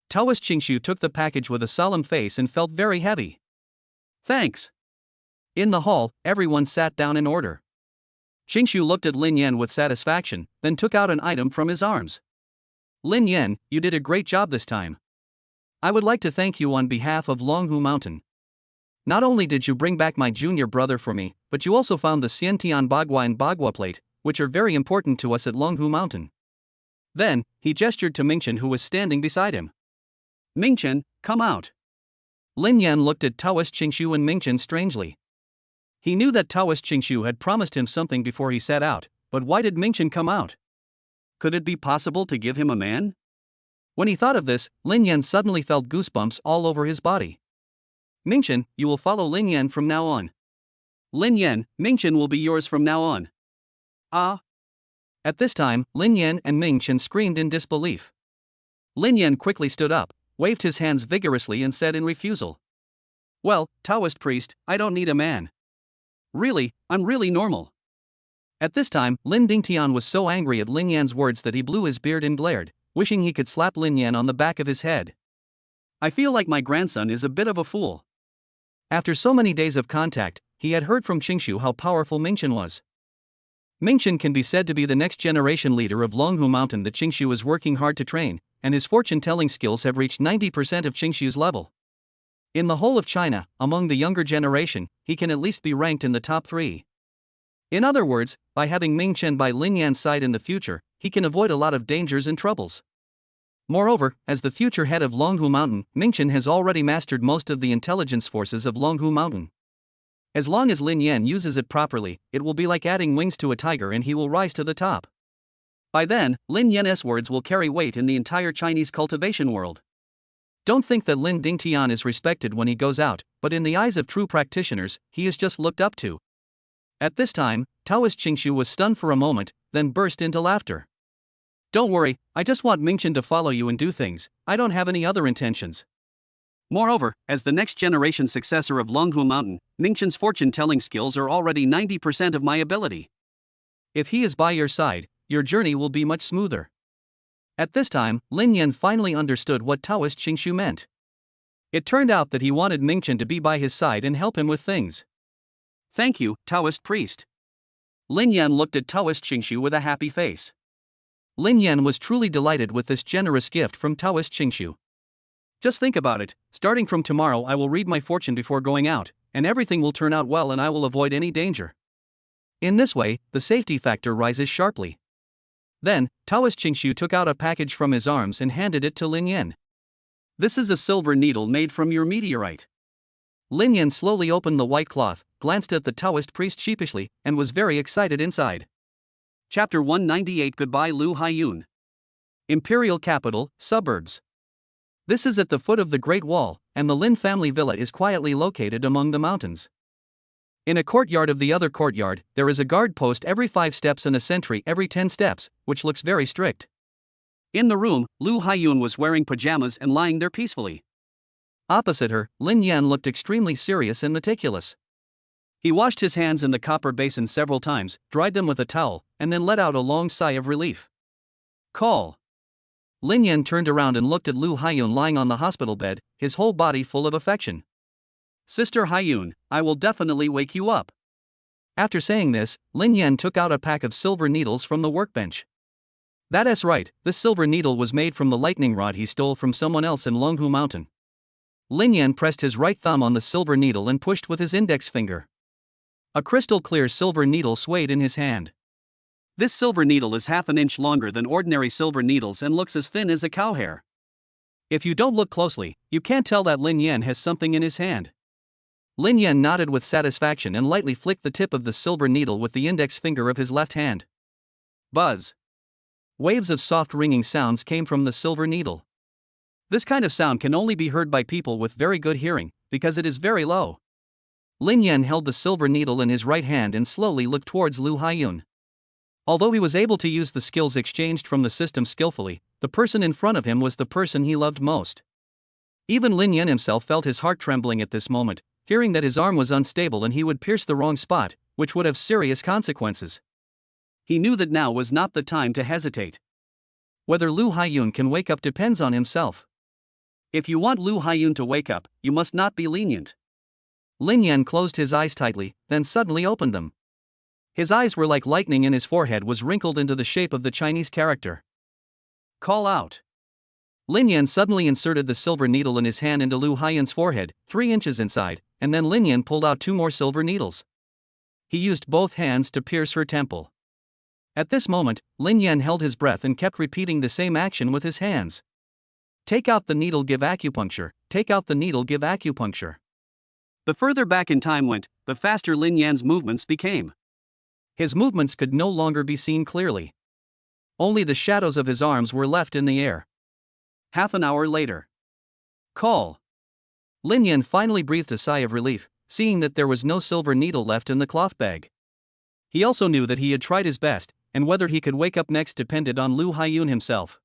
Taoist Qingshu took the package with a solemn face and felt very heavy. Thanks. In the hall, everyone sat down in order. Qingshu looked at Lin Yan with satisfaction, then took out an item from his arms. Lin Yan, you did a great job this time. I would like to thank you on behalf of Longhu Mountain. Not only did you bring back my junior brother for me, but you also found the Xiantian Bagua and Bagua plate, which are very important to us at Longhu Mountain. Then, he gestured to Mingchen who was standing beside him. Mingchen, come out. Lin Yan looked at Taoist Qingshu and Mingchen strangely. He knew that Taoist Qingshu had promised him something before he set out, but why did Mingchen come out? Could it be possible to give him a man? When he thought of this, Lin Yan suddenly felt goosebumps all over his body. Mingchen, you will follow Lin Yan from now on. Lin Yan, Mingchen will be yours from now on. Ah. At this time, Lin Yan and Mingchen screamed in disbelief. Lin Yan quickly stood up, waved his hands vigorously and said in refusal. Well, Taoist priest, I don't need a man. Really, I'm really normal. At this time, Lin Dingtian was so angry at Lin Yan's words that he blew his beard and glared, wishing he could slap Lin Yan on the back of his head. I feel like my grandson is a bit of a fool. After so many days of contact, he had heard from Qingshu how powerful Mingchen was. Mingchen can be said to be the next generation leader of Longhu Mountain that Qingshu is working hard to train, and his fortune-telling skills have reached 90% of Qingshu's level. In the whole of China, among the younger generation, he can at least be ranked in the top 3. In other words, by having Mingchen by Lin Yan's side in the future, he can avoid a lot of dangers and troubles. Moreover, as the future head of Longhu Mountain, Mingchen has already mastered most of the intelligence forces of Longhu Mountain. As long as Lin Yan uses it properly, it will be like adding wings to a tiger and he will rise to the top. By then, Lin Yan's words will carry weight in the entire Chinese cultivation world. Don't think that Lin Dingtian is respected when he goes out, but in the eyes of true practitioners, he is just looked up to. At this time, Taoist Qingshu was stunned for a moment, then burst into laughter. Don't worry, I just want Mingchen to follow you and do things, I don't have any other intentions. Moreover, as the next generation successor of Longhu Mountain, Mingchen's fortune-telling skills are already 90% of my ability. If he is by your side, your journey will be much smoother. At this time, Lin Yan finally understood what Taoist Qingshu meant. It turned out that he wanted Mingchen to be by his side and help him with things. Thank you, Taoist priest. Lin Yan looked at Taoist Qingshu with a happy face. Lin Yan was truly delighted with this generous gift from Taoist Qingshu. Just think about it, starting from tomorrow I will read my fortune before going out, and everything will turn out well and I will avoid any danger. In this way, the safety factor rises sharply. Then, Taoist Qingshu took out a package from his arms and handed it to Lin Yan. This is a silver needle made from your meteorite. Lin Yan slowly opened the white cloth, glanced at the Taoist priest sheepishly, and was very excited inside. Chapter 198 Goodbye Lu Haiyun. Imperial Capital, Suburbs. This is at the foot of the Great Wall, and the Lin family villa is quietly located among the mountains. In a courtyard of the other courtyard, there is a guard post every 5 steps and a sentry every 10 steps, which looks very strict. In the room, Lu Haiyun was wearing pajamas and lying there peacefully. Opposite her, Lin Yan looked extremely serious and meticulous. He washed his hands in the copper basin several times, dried them with a towel, and then let out a long sigh of relief. Call. Lin Yan turned around and looked at Lu Haiyun lying on the hospital bed, his whole body full of affection. Sister Haiyun, I will definitely wake you up. After saying this, Lin Yan took out a pack of silver needles from the workbench. That's right, this silver needle was made from the lightning rod he stole from someone else in Longhu Mountain. Lin Yan pressed his right thumb on the silver needle and pushed with his index finger. A crystal clear silver needle swayed in his hand. This silver needle is half an inch longer than ordinary silver needles and looks as thin as a cow hair. If you don't look closely, you can't tell that Lin Yan has something in his hand. Lin Yan nodded with satisfaction and lightly flicked the tip of the silver needle with the index finger of his left hand. Buzz. Waves of soft ringing sounds came from the silver needle. This kind of sound can only be heard by people with very good hearing, because it is very low. Lin Yan held the silver needle in his right hand and slowly looked towards Lu Haiyun. Although he was able to use the skills exchanged from the system skillfully, the person in front of him was the person he loved most. Even Lin Yan himself felt his heart trembling at this moment, fearing that his arm was unstable and he would pierce the wrong spot, which would have serious consequences. He knew that now was not the time to hesitate. Whether Lu Haiyun can wake up depends on himself. If you want Lu Haiyun to wake up, you must not be lenient. Lin Yan closed his eyes tightly, then suddenly opened them. His eyes were like lightning and his forehead was wrinkled into the shape of the Chinese character. Call out. Lin Yan suddenly inserted the silver needle in his hand into Lu Haiyun's forehead, 3 inches inside, and then Lin Yan pulled out 2 more silver needles. He used both hands to pierce her temple. At this moment, Lin Yan held his breath and kept repeating the same action with his hands. Take out the needle, give acupuncture, take out the needle, give acupuncture. The further back in time went, the faster Lin Yan's movements became. His movements could no longer be seen clearly. Only the shadows of his arms were left in the air. Half an hour later. Call. Lin Yan finally breathed a sigh of relief, seeing that there was no silver needle left in the cloth bag. He also knew that he had tried his best, and whether he could wake up next depended on Lu Haiyun himself.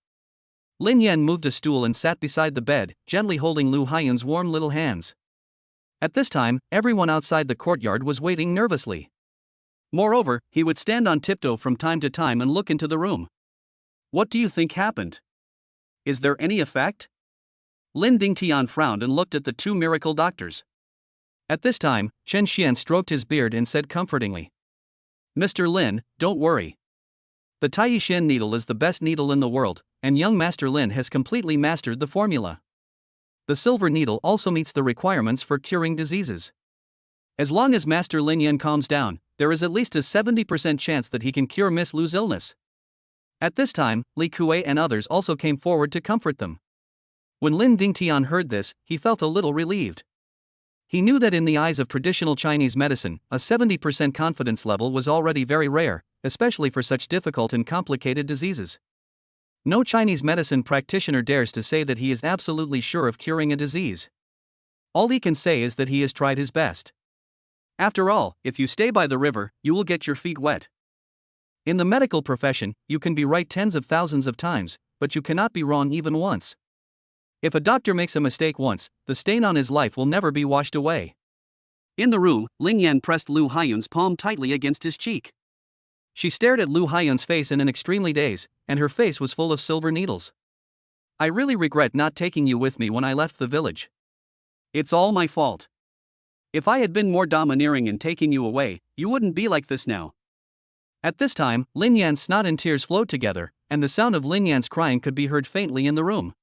Lin Yan moved a stool and sat beside the bed, gently holding Lu Haiyun's warm little hands. At this time, everyone outside the courtyard was waiting nervously. Moreover, he would stand on tiptoe from time to time and look into the room. What do you think happened? Is there any effect? Lin Dingtian frowned and looked at the 2 miracle doctors. At this time, Chen Xian stroked his beard and said comfortingly, Mr. Lin, don't worry. The Taiyishan needle is the best needle in the world, and young Master Lin has completely mastered the formula. The silver needle also meets the requirements for curing diseases. As long as Master Lin Yan calms down, there is at least a 70% chance that he can cure Miss Lu's illness. At this time, Li Kuei and others also came forward to comfort them. When Lin Dingtian heard this, he felt a little relieved. He knew that in the eyes of traditional Chinese medicine, a 70% confidence level was already very rare, especially for such difficult and complicated diseases. No Chinese medicine practitioner dares to say that he is absolutely sure of curing a disease. All he can say is that he has tried his best. After all, if you stay by the river, you will get your feet wet. In the medical profession, you can be right tens of thousands of times, but you cannot be wrong even once. If a doctor makes a mistake once, the stain on his life will never be washed away. In the room, Lin Yan pressed Lu Haiyun's palm tightly against his cheek. She stared at Lu Haiyun's face in an extremely daze, and her face was full of silver needles. I really regret not taking you with me when I left the village. It's all my fault. If I had been more domineering in taking you away, you wouldn't be like this now. At this time, Lin Yan's snot and tears flowed together, and the sound of Lin Yan's crying could be heard faintly in the room.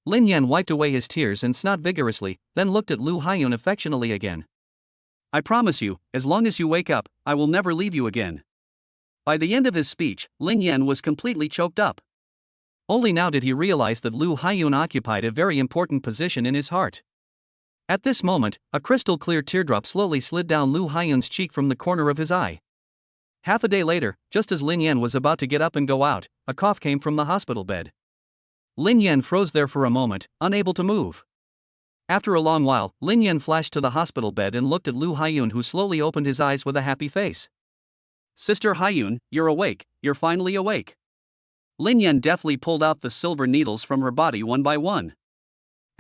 Lin Yan wiped away his tears and snot vigorously, then looked at Lu Haiyun affectionately again. I promise you, as long as you wake up, I will never leave you again. By the end of his speech, Lin Yan was completely choked up. Only now did he realize that Lu Haiyun occupied a very important position in his heart. At this moment, a crystal-clear teardrop slowly slid down Lu Haiyun's cheek from the corner of his eye. Half a day later, just as Lin Yan was about to get up and go out, a cough came from the hospital bed. Lin Yan froze there for a moment, unable to move. After a long while, Lin Yan flashed to the hospital bed and looked at Lu Haiyun, who slowly opened his eyes with a happy face. Sister Haiyun, you're awake, you're finally awake. Lin Yan deftly pulled out the silver needles from her body one by one.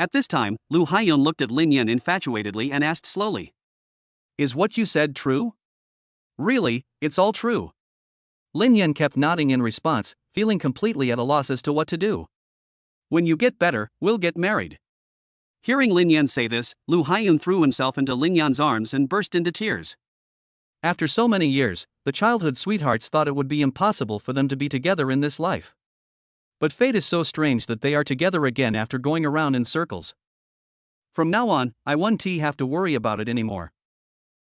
At this time, Lu Haiyun looked at Lin Yan infatuatedly and asked slowly, "Is what you said true?" "Really, it's all true." Lin Yan kept nodding in response, feeling completely at a loss as to what to do. "When you get better, we'll get married." Hearing Lin Yan say this, Lu Haiyun threw himself into Lin Yan's arms and burst into tears. After so many years, the childhood sweethearts thought it would be impossible for them to be together in this life. But fate is so strange that they are together again after going around in circles. From now on, I won't have to worry about it anymore.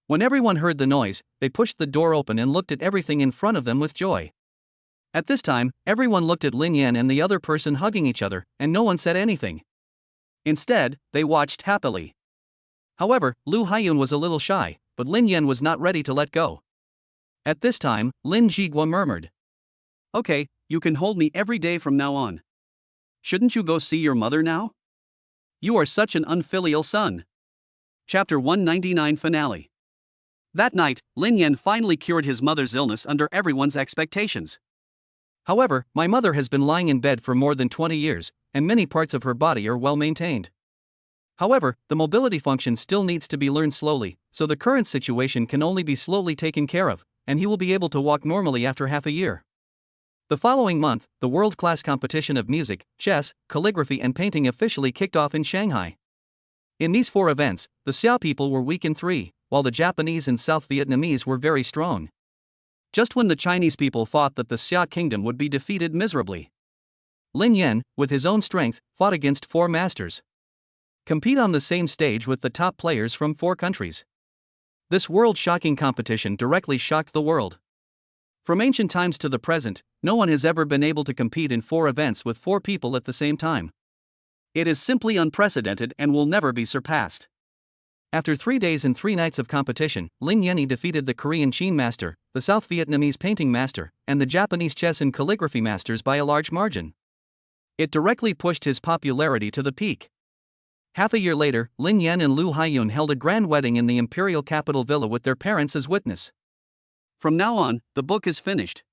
When everyone heard the noise, they pushed the door open and looked at everything in front of them with joy. At this time, everyone looked at Lin Yan and the other person hugging each other, and no one said anything. Instead, they watched happily. However, Lu Haiyun was a little shy, but Lin Yan was not ready to let go. At this time, Lin Jigua murmured, "Okay, you can hold me every day from now on. Shouldn't you go see your mother now? You are such an unfilial son." Chapter 199 Finale. That night, Lin Yan finally cured his mother's illness under everyone's expectations. "However, my mother has been lying in bed for more than 20 years, and many parts of her body are well maintained. However, the mobility function still needs to be learned slowly, so the current situation can only be slowly taken care of, and he will be able to walk normally after half a year." The following month, the world-class competition of music, chess, calligraphy and painting officially kicked off in Shanghai. In these 4 events, the Xia people were weak in 3, while the Japanese and South Vietnamese were very strong. Just when the Chinese people thought that the Xia kingdom would be defeated miserably, Lin Yan, with his own strength, fought against 4 masters. Compete on the same stage with the top players from 4 countries. This world-shocking competition directly shocked the world. From ancient times to the present, no one has ever been able to compete in 4 events with 4 people at the same time. It is simply unprecedented and will never be surpassed. After 3 days and 3 nights of competition, Lin Yan defeated the Korean Qin master, the South Vietnamese painting master, and the Japanese chess and calligraphy masters by a large margin. It directly pushed his popularity to the peak. Half a year later, Lin Yan and Lu Haiyun held a grand wedding in the imperial capital villa with their parents as witness. From now on, the book is finished.